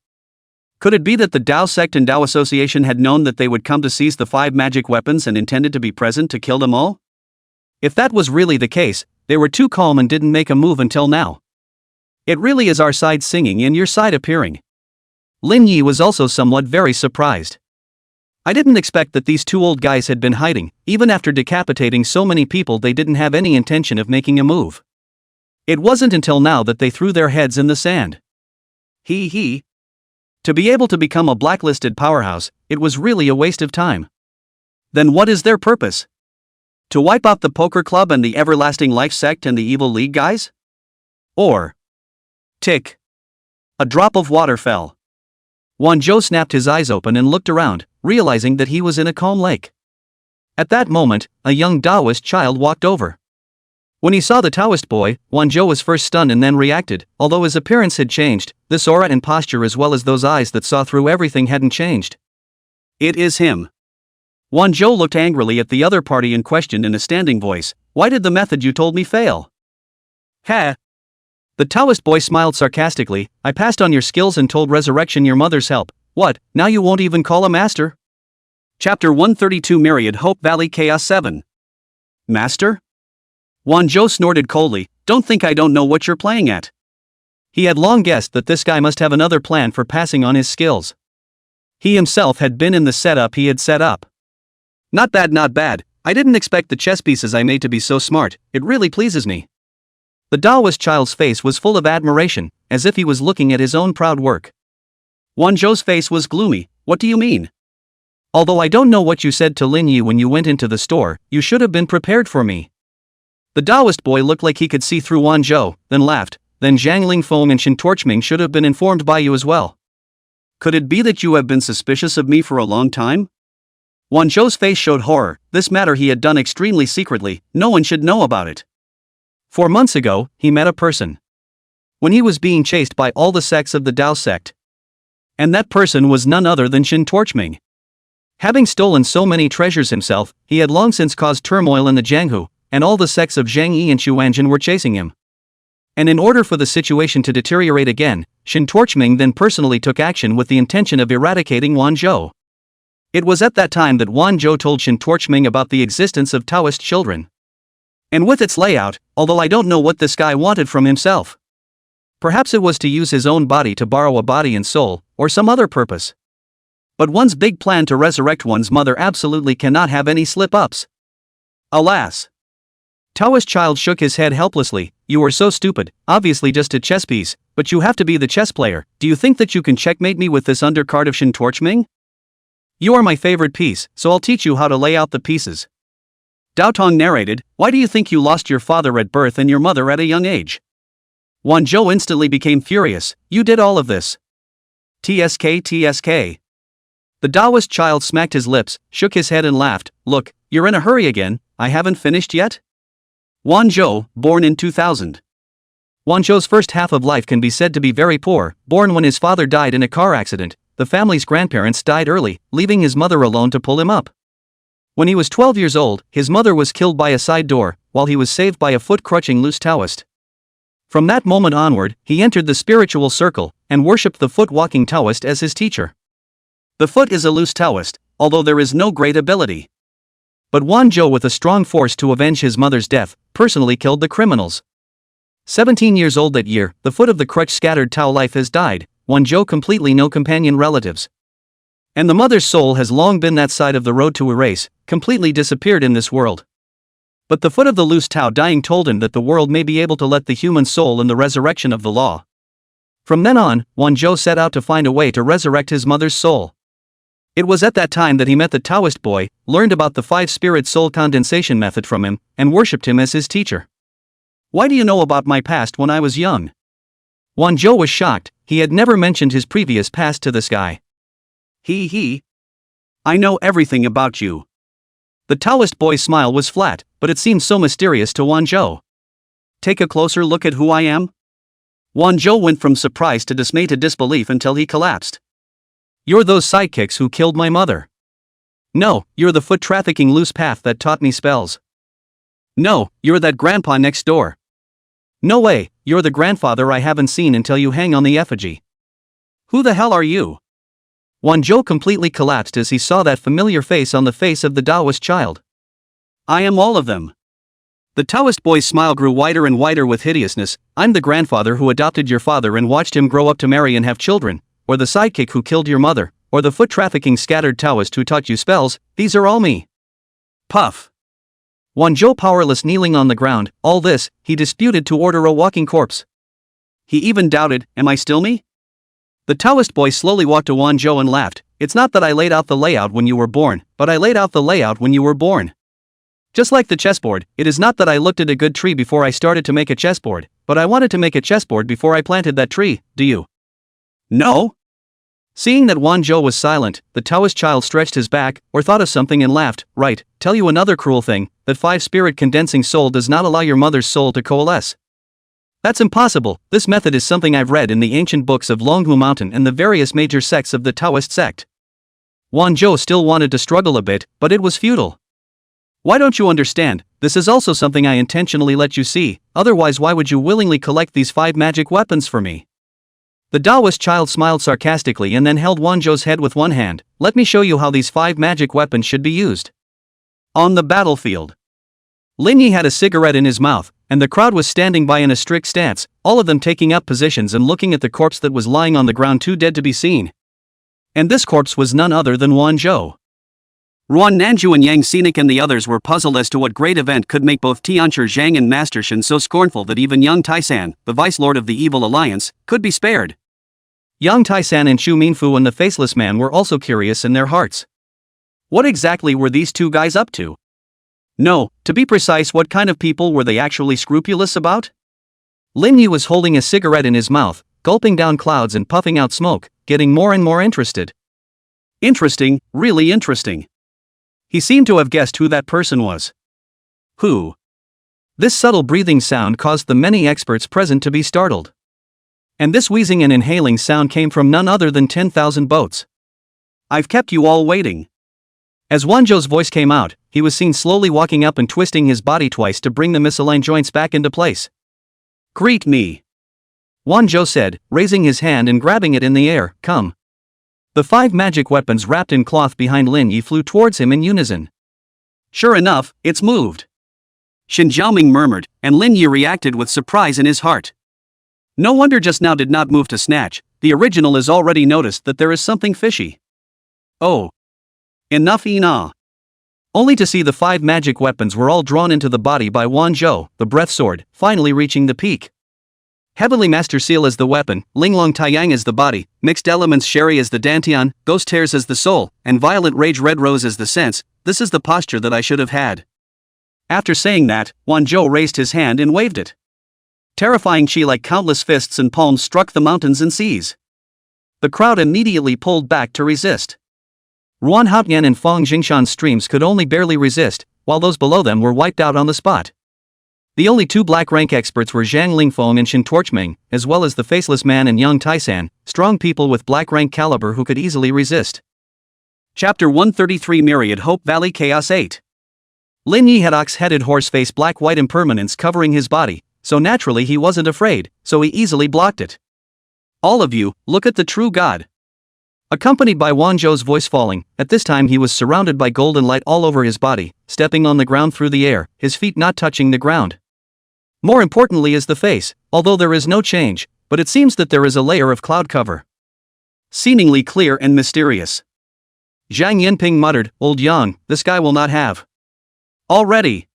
Could it be that the Dao sect and Dao association had known that they would come to seize the 5 magic weapons and intended to be present to kill them all? If that was really the case, they were too calm and didn't make a move until now. It really is our side singing and your side appearing. Lin Yi was also somewhat very surprised. I didn't expect that these 2 old guys had been hiding. Even after decapitating so many people, they didn't have any intention of making a move. It wasn't until now that they threw their heads in the sand. To be able to become a blacklisted powerhouse, it was really a waste of time. Then what is their purpose? To wipe out the Poker Club and the Everlasting Life sect and the Evil League guys? Or... Tick. A drop of water fell. Wanzhou snapped his eyes open and looked around, realizing that he was in a calm lake. At that moment, a young Taoist child walked over. When he saw the Taoist boy, Wanzhou was first stunned and then reacted. Although his appearance had changed, this aura and posture as well as those eyes that saw through everything hadn't changed. It is him. Wanzhou looked angrily at the other party and questioned in a standing voice, "Why did the method you told me fail?" "Ha!" The Taoist boy smiled sarcastically, "I passed on your skills and told Resurrection your mother's help. What, now you won't even call a master?" Chapter 132 Myriad Hope Valley Chaos 7. Master? Wanzhou snorted coldly, "Don't think I don't know what you're playing at." He had long guessed that this guy must have another plan for passing on his skills. He himself had been in the setup he had set up. Not bad. I didn't expect the chess pieces I made to be so smart. It really pleases me." The Taoist child's face was full of admiration, as if he was looking at his own proud work. Wanzhou's face was gloomy. "What do you mean?" "Although I don't know what you said to Lin Yi when you went into the store, you should have been prepared for me." The Taoist boy looked like he could see through Wanzhou, then laughed. "Then Zhang Lingfeng and Shin Torchming should have been informed by you as well." "Could it be that you have been suspicious of me for a long time?" Wanzhou's face showed horror. This matter he had done extremely secretly. No one should know about it. 4 months ago, he met a person. When he was being chased by all the sects of the Dao sect. And that person was none other than Shin Torchming. Having stolen so many treasures himself, he had long since caused turmoil in the Jianghu, and all the sects of Zhang Yi and Xuanzhen were chasing him. And in order for the situation to deteriorate again, Shin Torchming then personally took action with the intention of eradicating Wanzhou. It was at that time that Wanzhou told Shin Torchming about the existence of Taoist children. And with its layout, although I don't know what this guy wanted from himself. Perhaps it was to use his own body to borrow a body and soul, or some other purpose. But one's big plan to resurrect one's mother absolutely cannot have any slip-ups. Alas. Taoist child shook his head helplessly. "You are so stupid, obviously just a chess piece, but you have to be the chess player. Do you think that you can checkmate me with this undercard of Shin Torchming? You are my favorite piece, so I'll teach you how to lay out the pieces." Dao Tong narrated, "Why do you think you lost your father at birth and your mother at a young age?" Wanzhou instantly became furious. "You did all of this. TSK. The Taoist child smacked his lips, shook his head and laughed. "Look, you're in a hurry again. I haven't finished yet." Wanzhou, born in 2000. Wanzhou's first half of life can be said to be very poor. Born when his father died in a car accident, the family's grandparents died early, leaving his mother alone to pull him up. When he was 12 years old, his mother was killed by a side door, while he was saved by a foot-crutching loose Taoist. From that moment onward, he entered the spiritual circle, and worshipped the foot-walking Taoist as his teacher. The foot is a loose Taoist, although there is no great ability. But Wanzhou, with a strong force to avenge his mother's death, personally killed the criminals. 17 years old that year, the foot of the crutch scattered Tao life has died, Wanzhou completely no companion relatives. And the mother's soul has long been that side of the road to erase, completely disappeared in this world. But the foot of the loose Tao dying told him that the world may be able to let the human soul in the resurrection of the law. From then on, Wanzhou set out to find a way to resurrect his mother's soul. It was at that time that he met the Taoist boy, learned about the 5-spirit soul condensation method from him, and worshipped him as his teacher. Why do you know about my past when I was young? Wanzhou was shocked, he had never mentioned his previous past to this guy. I know everything about you. The Taoist boy's smile was flat, but it seemed so mysterious to Wanzhou. Take a closer look at who I am? Wanzhou went from surprise to dismay to disbelief until he collapsed. You're those sidekicks who killed my mother. No, you're the foot trafficking loose path that taught me spells. No, you're that grandpa next door. No way, you're the grandfather I haven't seen until you hang on the effigy. Who the hell are you? Wanzhou completely collapsed as he saw that familiar face on the face of the Taoist child. I am all of them. The Taoist boy's smile grew wider and wider with hideousness. I'm the grandfather who adopted your father and watched him grow up to marry and have children, or the sidekick who killed your mother, or the foot-trafficking scattered Taoist who taught you spells. These are all me. Puff. Wanzhou powerless kneeling on the ground, all this, he disputed to order a walking corpse. He even doubted, am I still me? The Taoist boy slowly walked to Wanzhou and laughed. It's not that I laid out the layout when you were born, but I laid out the layout when you were born. Just like the chessboard, it is not that I looked at a good tree before I started to make a chessboard, but I wanted to make a chessboard before I planted that tree, do you? No? Seeing that Wanzhou was silent, the Taoist child stretched his back, or thought of something and laughed. Right, tell you another cruel thing, that 5-spirit condensing soul does not allow your mother's soul to coalesce. That's impossible. This method is something I've read in the ancient books of Longhu Mountain and the various major sects of the Taoist sect. Wanzhou still wanted to struggle a bit, but it was futile. Why don't you understand? This is also something I intentionally let you see, otherwise why would you willingly collect these 5 magic weapons for me? The Taoist child smiled sarcastically and then held Wanzhou's head with one hand. Let me show you how these 5 magic weapons should be used. On the battlefield. Lin Yi had a cigarette in his mouth, and the crowd was standing by in a strict stance, all of them taking up positions and looking at the corpse that was lying on the ground too dead to be seen. And this corpse was none other than Wanzhou. Ruan Nanju and Yang Scenic and the others were puzzled as to what great event could make both Tianchi Zhang and Master Shen so scornful that even Yang Taisan, the Vice Lord of the Evil Alliance, could be spared. Yang Taisan and Chu Minfu and the Faceless Man were also curious in their hearts. What exactly were these two guys up to? No, to be precise, what kind of people were they actually scrupulous about? Lin Yi was holding a cigarette in his mouth, gulping down clouds and puffing out smoke, getting more and more interested. Interesting, really interesting. He seemed to have guessed who that person was. Who? This subtle breathing sound caused the many experts present to be startled. And this wheezing and inhaling sound came from none other than 10,000 boats. I've kept you all waiting. As Wanzhou's voice came out, he was seen slowly walking up and twisting his body twice to bring the misaligned joints back into place. Greet me. Wanzhou said, raising his hand and grabbing it in the air. Come. The 5 magic weapons wrapped in cloth behind Lin Yi flew towards him in unison. Sure enough, it's moved. Shen Jiaoming murmured, and Lin Yi reacted with surprise in his heart. No wonder just now did not move to snatch, the original has already noticed that there is something fishy. Oh. Enough enough. Only to see the 5 magic weapons were all drawn into the body by Wanzhou, the breath sword, finally reaching the peak. Heavenly Master Seal as the weapon, Linglong Taiyang as the body, Mixed Elements Sherry as the dantian, Ghost Hairs as the soul, and Violet Rage Red Rose as the sense. This is the posture that I should have had. After saying that, Wanzhou raised his hand and waved it. Terrifying chi like countless fists and palms struck the mountains and seas. The crowd immediately pulled back to resist. Ruan Haotian and Fong Jingshan's streams could only barely resist, while those below them were wiped out on the spot. The only 2 black rank experts were Zhang Lingfeng and Shen Torchming, as well as the Faceless Man and Yang Taisan, strong people with black rank caliber who could easily resist. Chapter 133 Myriad Hope Valley Chaos 8. Lin Yi had ox-headed horse-face black-white impermanence covering his body, so naturally he wasn't afraid, so he easily blocked it. All of you, look at the true God. Accompanied by Wanzhou's voice falling, at this time he was surrounded by golden light all over his body, stepping on the ground through the air, his feet not touching the ground. More importantly is the face, although there is no change, but it seems that there is a layer of cloud cover. Seemingly clear and mysterious. Zhang Yinping muttered, "Old Yang, this guy will not have." Already.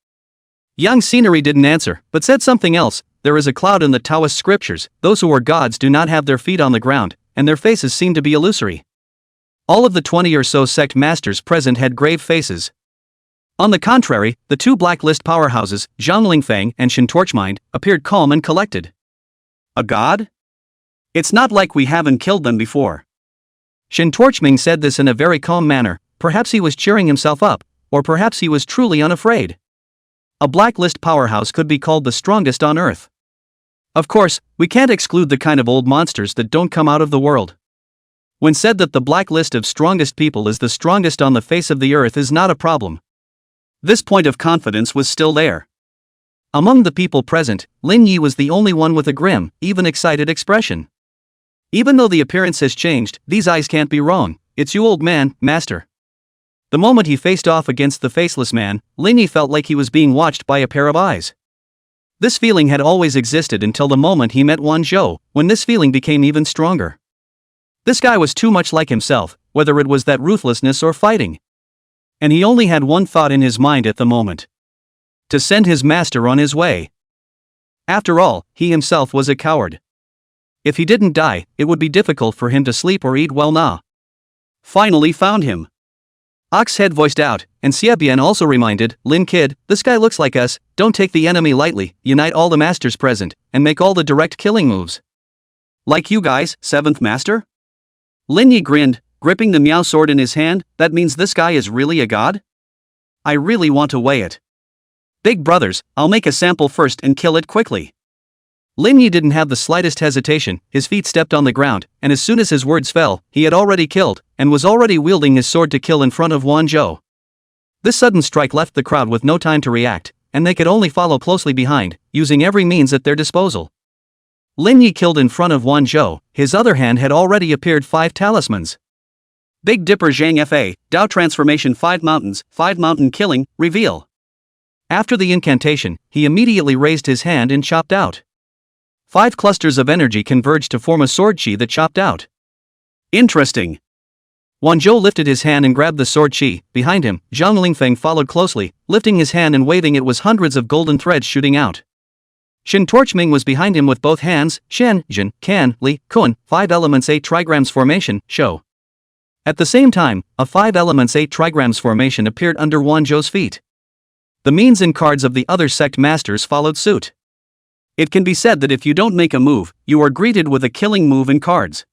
Yang Scenery didn't answer, but said something else. There is a cloud in the Taoist scriptures. Those who are gods do not have their feet on the ground, and their faces seem to be illusory. All of the 20 or so sect masters present had grave faces. On the contrary, the two blacklist powerhouses, Zhang Lingfeng and Shin Torchmind, appeared calm and collected. A god? It's not like we haven't killed them before. Shin Torchming said this in a very calm manner. Perhaps he was cheering himself up, or perhaps he was truly unafraid. A blacklist powerhouse could be called the strongest on Earth. Of course, we can't exclude the kind of old monsters that don't come out of the world. When said that the blacklist of strongest people is the strongest on the face of the earth is not a problem. This point of confidence was still there. Among the people present, Lin Yi was the only one with a grim, even excited expression. Even though the appearance has changed, these eyes can't be wrong. It's you, old man, master. The moment he faced off against the faceless man, Lin Yi felt like he was being watched by a pair of eyes. This feeling had always existed until the moment he met Wan Zhou, when this feeling became even stronger. This guy was too much like himself, whether it was that ruthlessness or fighting. And he only had one thought in his mind at the moment: to send his master on his way. After all, he himself was a coward. If he didn't die, it would be difficult for him to sleep or eat well now. Finally found him. Ox head voiced out, and Xiebian also reminded, "Lin kid, this guy looks like us, don't take the enemy lightly, unite all the masters present, and make all the direct killing moves." "Like you guys, 7th master?" Lin Yi grinned, gripping the Miao sword in his hand. "That means this guy is really a god? I really want to weigh it. Big brothers, I'll make a sample first and kill it quickly." Lin Yi didn't have the slightest hesitation. His feet stepped on the ground, and as soon as his words fell, he had already killed, and was already wielding his sword to kill in front of Wan Zhou. This sudden strike left the crowd with no time to react, and they could only follow closely behind, using every means at their disposal. Lin Yi killed in front of Wan Zhou. His other hand had already appeared 5 talismans. Big Dipper Zhang Fa, Dao Transformation 5 Mountains, 5 Mountain Killing, Reveal. After the incantation, he immediately raised his hand and chopped out. 5 clusters of energy converged to form a sword chi that chopped out. Interesting. Wan Zhou lifted his hand and grabbed the sword chi. Behind him, Zhang Lingfeng followed closely, lifting his hand and waving it was hundreds of golden threads shooting out. Shin Torchming was behind him with both hands. Shen, Jin, Kan, Li, Kun, 5 elements 8 trigrams formation, show. At the same time, a 5 elements 8 trigrams formation appeared under Wan Zhou's feet. The means and cards of the other sect masters followed suit. It can be said that if you don't make a move, you are greeted with a killing move in cards.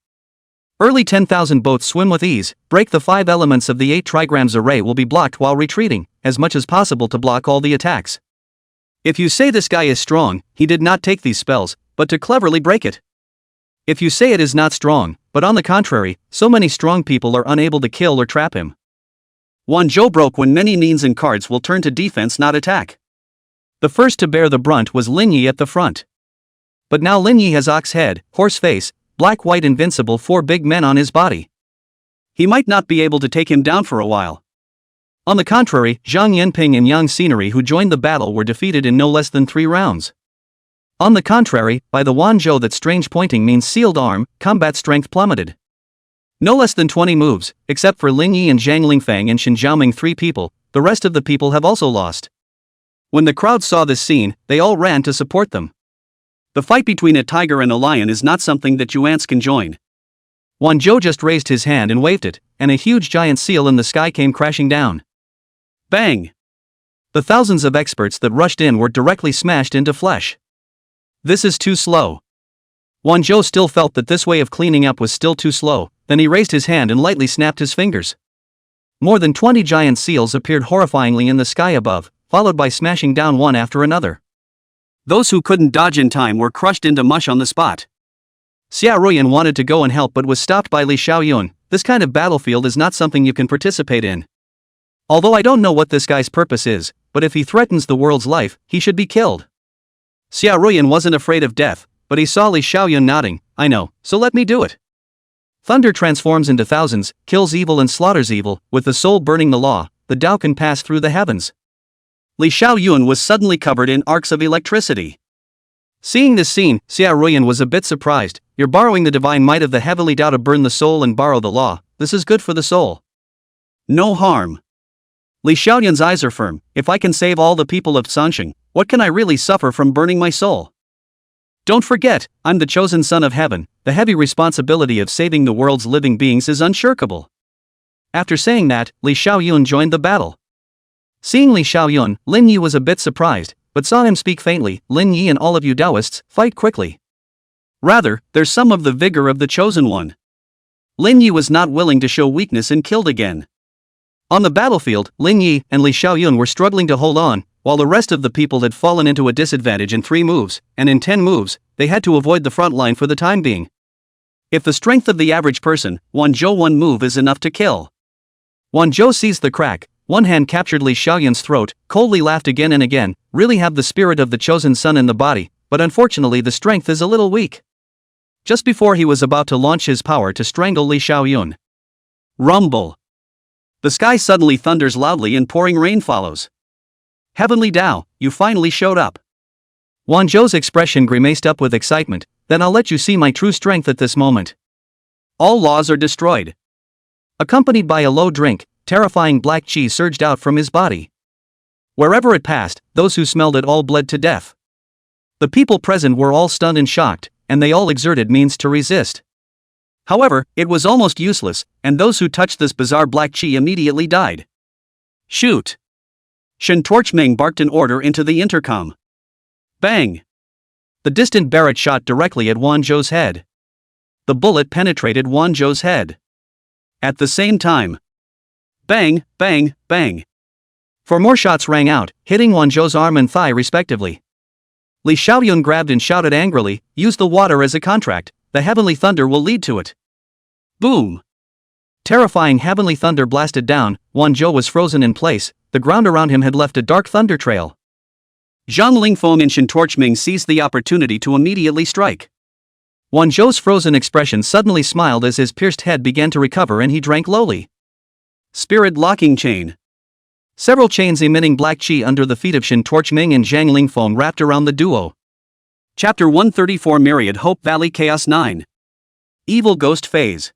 Early 10,000 boats swim with ease. Break the 5 elements of the 8 trigrams array will be blocked while retreating, as much as possible to block all the attacks. If you say this guy is strong, he did not take these spells, but to cleverly break it. If you say it is not strong, but on the contrary, so many strong people are unable to kill or trap him. Wan Zhou broke when many means and cards will turn to defense, not attack. The first to bear the brunt was Lin Yi at the front. But now Lin Yi has ox head, horse face, black-white invincible 4 big men on his body. He might not be able to take him down for a while. On the contrary, Zhang Yinping and Yang Scenery who joined the battle were defeated in no less than 3 rounds. On the contrary, by the Wan Zhou that strange pointing means sealed arm, combat strength plummeted. No less than 20 moves, except for Lin Yi and Zhang Lingfeng and Shin Zhaoming 3 people, the rest of the people have also lost. When the crowd saw this scene, they all ran to support them. The fight between a tiger and a lion is not something that you ants can join. Wan Zhou just raised his hand and waved it, and a huge giant seal in the sky came crashing down. Bang! The thousands of experts that rushed in were directly smashed into flesh. This is too slow. Wan Zhou still felt that this way of cleaning up was still too slow, then he raised his hand and lightly snapped his fingers. More than 20 giant seals appeared horrifyingly in the sky above, followed by smashing down one after another. Those who couldn't dodge in time were crushed into mush on the spot. Xia Ruyan wanted to go and help but was stopped by Li Xiaoyun. This kind of battlefield is not something you can participate in. Although I don't know what this guy's purpose is, but if he threatens the world's life, he should be killed. Xia Ruyan wasn't afraid of death, but he saw Li Xiaoyun nodding. I know, so let me do it. Thunder transforms into thousands, kills evil and slaughters evil, with the soul burning the law, the Tao can pass through the heavens. Li Xiaoyun was suddenly covered in arcs of electricity. Seeing this scene, He Haojie was a bit surprised. You're borrowing the divine might of the heavenly Tao to burn the soul and borrow the law. This is good for the soul. No harm. He Haojie's eyes are firm. If I can save all the people of Sansheng, what can I really suffer from burning my soul? Don't forget, I'm the chosen son of heaven. The heavy responsibility of saving the world's living beings is unshirkable. After saying that, He Haojie joined the battle. Seeing He Haojie, Lin Yi was a bit surprised, but saw him speak faintly. Lin Yi and all of you Taoists, fight quickly. Rather, there's some of the vigor of the chosen one. Lin Yi was not willing to show weakness and killed again. On the battlefield, Lin Yi and He Haojie were struggling to hold on, while the rest of the people had fallen into a disadvantage in 3 moves, and in 10 moves, they had to avoid the front line for the time being. If the strength of the average person, one move is enough to kill. Zhou seized the crack, one hand captured He Haojie's throat, coldly laughed again and again, really have the spirit of the chosen son in the body, but unfortunately the strength is a little weak. Just before he was about to launch his power to strangle He Haojie. Rumble. The sky suddenly thunders loudly and pouring rain follows. Heavenly Tao, you finally showed up. Zhou's expression grimaced up with excitement. Then I'll let you see my true strength at this moment. All laws are destroyed. Accompanied by a low drink, terrifying black chi surged out from his body. Wherever it passed, those who smelled it all bled to death. The people present were all stunned and shocked, and they all exerted means to resist. However, it was almost useless, and those who touched this bizarre black chi immediately died. Shoot! Shen Torchming barked an order into the intercom. Bang! The distant barrett shot directly at Zhou's head. The bullet penetrated Zhou's head. At the same time. Bang, bang, bang. 4 more shots rang out, hitting Zhou's arm and thigh respectively. He Haojie grabbed and shouted angrily, use the water as a contract, the heavenly thunder will lead to it. Boom! Terrifying heavenly thunder blasted down, Zhou was frozen in place, the ground around him had left a dark thunder trail. Zhang Lingfeng and Shen Torchming seized the opportunity to immediately strike. Zhou's frozen expression suddenly smiled as his pierced head began to recover and he drank lowly. Spirit locking chain. Several chains emitting black chi under the feet of Shen Torchming and Zhang Lingfeng wrapped around the duo. Chapter 134 Myriad Hope Valley Chaos 9. Evil Ghost Phase.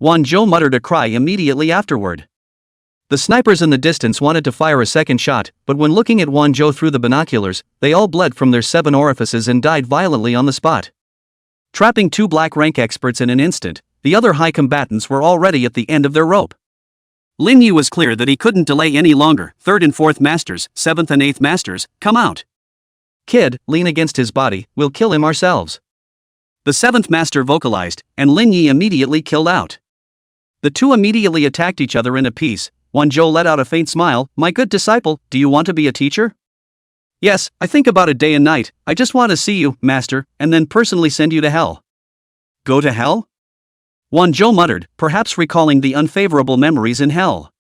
Zhou muttered a cry immediately afterward. The snipers in the distance wanted to fire a second shot, but when looking at Zhou through the binoculars, they all bled from their 7 orifices and died violently on the spot. Trapping 2 black rank experts in an instant, the other high combatants were already at the end of their rope. Lin Yi was clear that he couldn't delay any longer. 3rd and 4th masters, 7th and 8th masters, come out. Kid, lean against his body, we'll kill him ourselves. The 7th master vocalized, and Lin Yi immediately killed out. The 2 immediately attacked each other in a piece. Zhou let out a faint smile, my good disciple, do you want to be a teacher? Yes, I think about it day and night, I just want to see you, master, and then personally send you to hell. Go to hell? Zhou muttered, perhaps recalling the unfavorable memories in hell.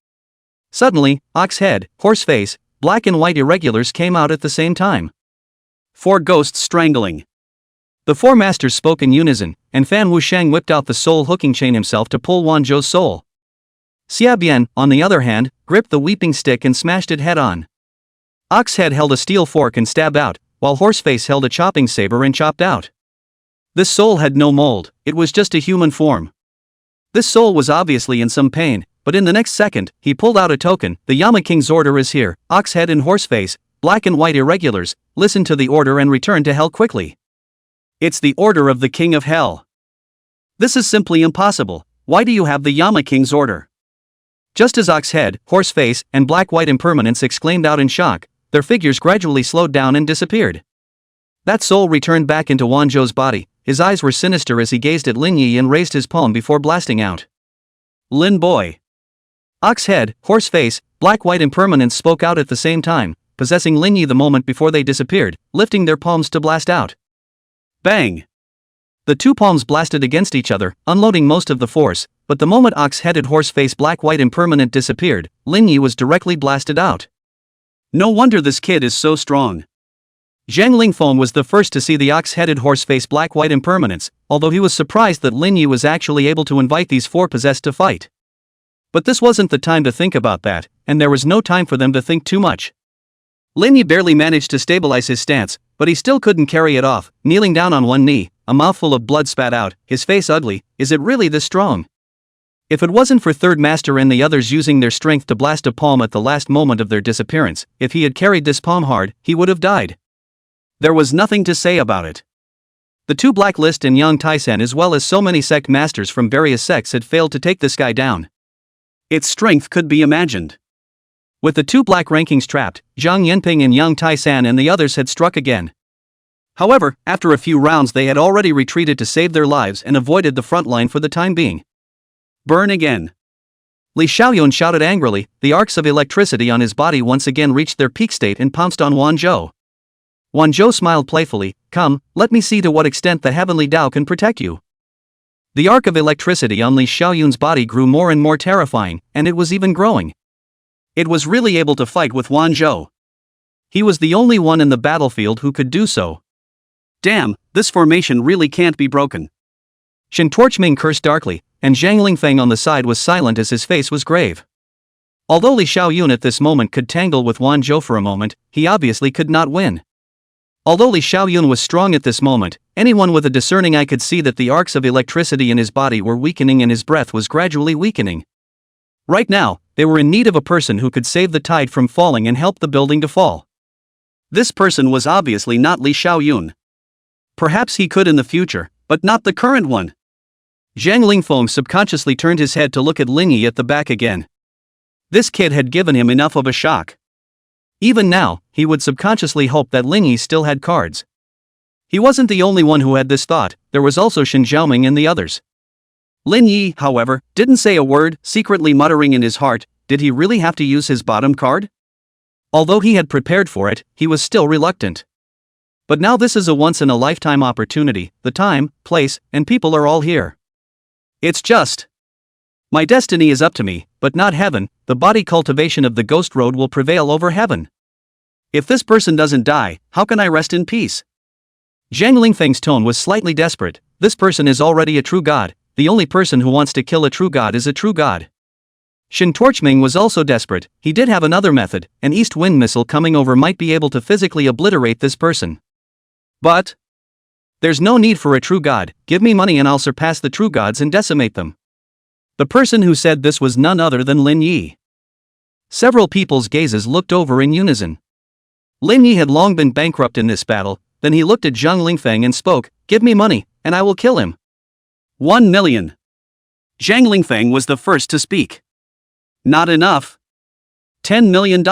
Suddenly, ox head, horse face, black and white irregulars came out at the same time. 4 ghosts strangling. The 4 masters spoke in unison, and Fan Wusheng whipped out the soul hooking chain himself to pull Zhou's soul. Xia Bian, on the other hand, gripped the weeping stick and smashed it head-on. Oxhead held a steel fork and stabbed out, while Horseface held a chopping saber and chopped out. This soul had no mold, it was just a human form. This soul was obviously in some pain, but in the next second, he pulled out a token, the Yama King's order is here, Oxhead and Horseface, black and white irregulars, listen to the order and return to hell quickly. It's the order of the King of Hell. This is simply impossible, why do you have the Yama King's order? Just as Oxhead, Horseface, and Black-White Impermanence exclaimed out in shock, their figures gradually slowed down and disappeared. That soul returned back into Zhou's body, his eyes were sinister as he gazed at Lin Yi and raised his palm before blasting out. Lin Boy. Oxhead, Horseface, Black-White Impermanence spoke out at the same time, possessing Lin Yi the moment before they disappeared, lifting their palms to blast out. Bang! The 2 palms blasted against each other, unloading most of the force, but the moment Ox-headed Horseface Black-White Impermanent disappeared, Lin Yi was directly blasted out. No wonder this kid is so strong. Zhang Lingfeng was the first to see the ox-headed Horseface Black-White Impermanence, although he was surprised that Lin Yi was actually able to invite these 4 possessed to fight. But this wasn't the time to think about that, and there was no time for them to think too much. Lin Yi barely managed to stabilize his stance, but he still couldn't carry it off, kneeling down on one knee, a mouthful of blood spat out, his face ugly. Is it really this strong? If it wasn't for Third Master and the others using their strength to blast a palm at the last moment of their disappearance, if he had carried this palm hard, he would have died. There was nothing to say about it. The two Blacklist and Yang Taisan as well as so many sect masters from various sects had failed to take this guy down. Its strength could be imagined. With the two black rankings trapped, Zhang Yanping and Yang Taisan and the others had struck again. However, after a few rounds they had already retreated to save their lives and avoided the front line for the time being. Burn again. Li Xiaoyun shouted angrily, the arcs of electricity on his body once again reached their peak state and pounced on Wanzhou. Wanzhou smiled playfully, come, let me see to what extent the heavenly Tao can protect you. The arc of electricity on Li Xiaoyun's body grew more and more terrifying, and it was even growing. It was really able to fight with Wanzhou. He was the only one in the battlefield who could do so. Damn, this formation really can't be broken. Shen Torchming cursed darkly, and Zhang Lingfeng on the side was silent as his face was grave. Although Li Xiaoyun at this moment could tangle with Wanzhou for a moment, he obviously could not win. Although Li Xiaoyun was strong at this moment, anyone with a discerning eye could see that the arcs of electricity in his body were weakening and his breath was gradually weakening. Right now, they were in need of a person who could save the tide from falling and help the building to fall. This person was obviously not Li Xiaoyun. Perhaps he could in the future, but not the current one. Zhang Lingfeng subconsciously turned his head to look at Lin Yi at the back again. This kid had given him enough of a shock. Even now, he would subconsciously hope that Lin Yi still had cards. He wasn't the only one who had this thought, there was also Shen Xiaoming and the others. Lin Yi, however, didn't say a word, secretly muttering in his heart, did he really have to use his bottom card? Although he had prepared for it, he was still reluctant. But now this is a once-in-a-lifetime opportunity, the time, place, and people are all here. It's just. My destiny is up to me, but not heaven, the body cultivation of the ghost road will prevail over heaven. If this person doesn't die, how can I rest in peace? Zhang Lingfeng's tone was slightly desperate, this person is already a true god, the only person who wants to kill a true god is a true god. Shen Torchming was also desperate, he did have another method, an east wind missile coming over might be able to physically obliterate this person. But there's no need for a true god, give me money and I'll surpass the true gods and decimate them. The person who said this was none other than Lin Yi. Several people's gazes looked over in unison. Lin Yi had long been bankrupt in this battle, then he looked at Zhang Lingfeng and spoke, give me money, and I will kill him. 1 million. Zhang Lingfeng was the first to speak. Not enough. $10 million.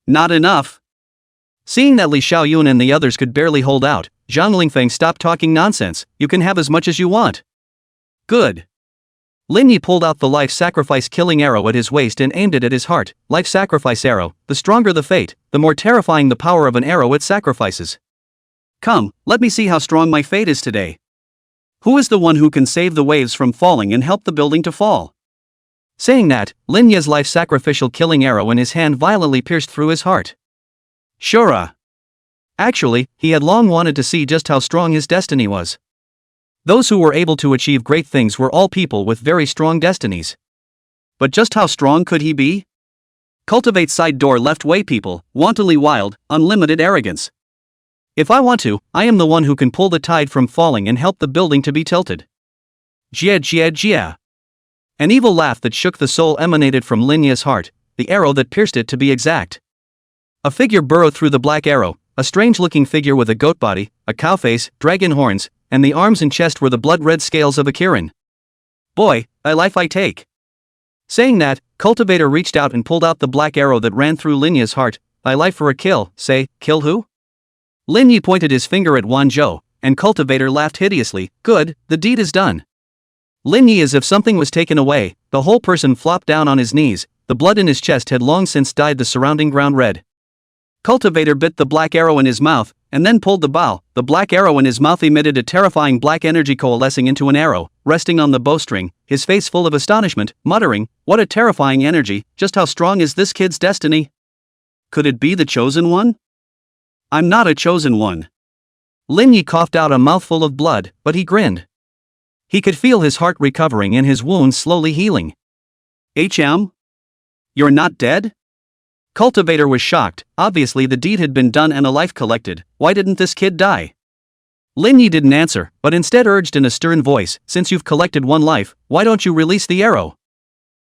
Not enough. Seeing that Li Xiaoyun and the others could barely hold out, Zhang Lingfeng stopped talking nonsense, you can have as much as you want. Good. Lin Yi pulled out the life sacrifice killing arrow at his waist and aimed it at his heart, life sacrifice arrow, the stronger the fate, the more terrifying the power of an arrow it sacrifices. Come, let me see how strong my fate is today. Who is the one who can save the waves from falling and help the building to fall? Saying that, Lin Yi's life sacrificial killing arrow in his hand violently pierced through his heart. Shura. Actually, he had long wanted to see just how strong his destiny was. Those who were able to achieve great things were all people with very strong destinies. But just how strong could he be? Cultivate side door left way people, wantonly wild, unlimited arrogance. If I want to, I am the one who can pull the tide from falling and help the building to be tilted. Jia jia jia. An evil laugh that shook the soul emanated from Lin Yi's heart, the arrow that pierced it to be exact. A figure burrowed through the black arrow, a strange-looking figure with a goat body, a cow face, dragon horns, and the arms and chest were the blood-red scales of a Kirin. Boy, I life I take. Saying that, Cultivator reached out and pulled out the black arrow that ran through Lin Yi's heart, I life for a kill, say, kill who? Lin Yi pointed his finger at Wanzhou, and Cultivator laughed hideously, good, the deed is done. Lin Yi as if something was taken away, the whole person flopped down on his knees, the blood in his chest had long since dyed the surrounding ground red. Cultivator bit the black arrow in his mouth, and then pulled the bow. The black arrow in his mouth emitted a terrifying black energy coalescing into an arrow, resting on the bowstring, his face full of astonishment, muttering, what a terrifying energy, just how strong is this kid's destiny? Could it be the chosen one? I'm not a chosen one. Lin Yi coughed out a mouthful of blood, but he grinned. He could feel his heart recovering and his wounds slowly healing. HM? You're not dead? Cultivator was shocked. Obviously the deed had been done and a life collected. Why didn't this kid die? Lin Yi didn't answer, but instead urged in a stern voice, since you've collected one life, why don't you release the arrow?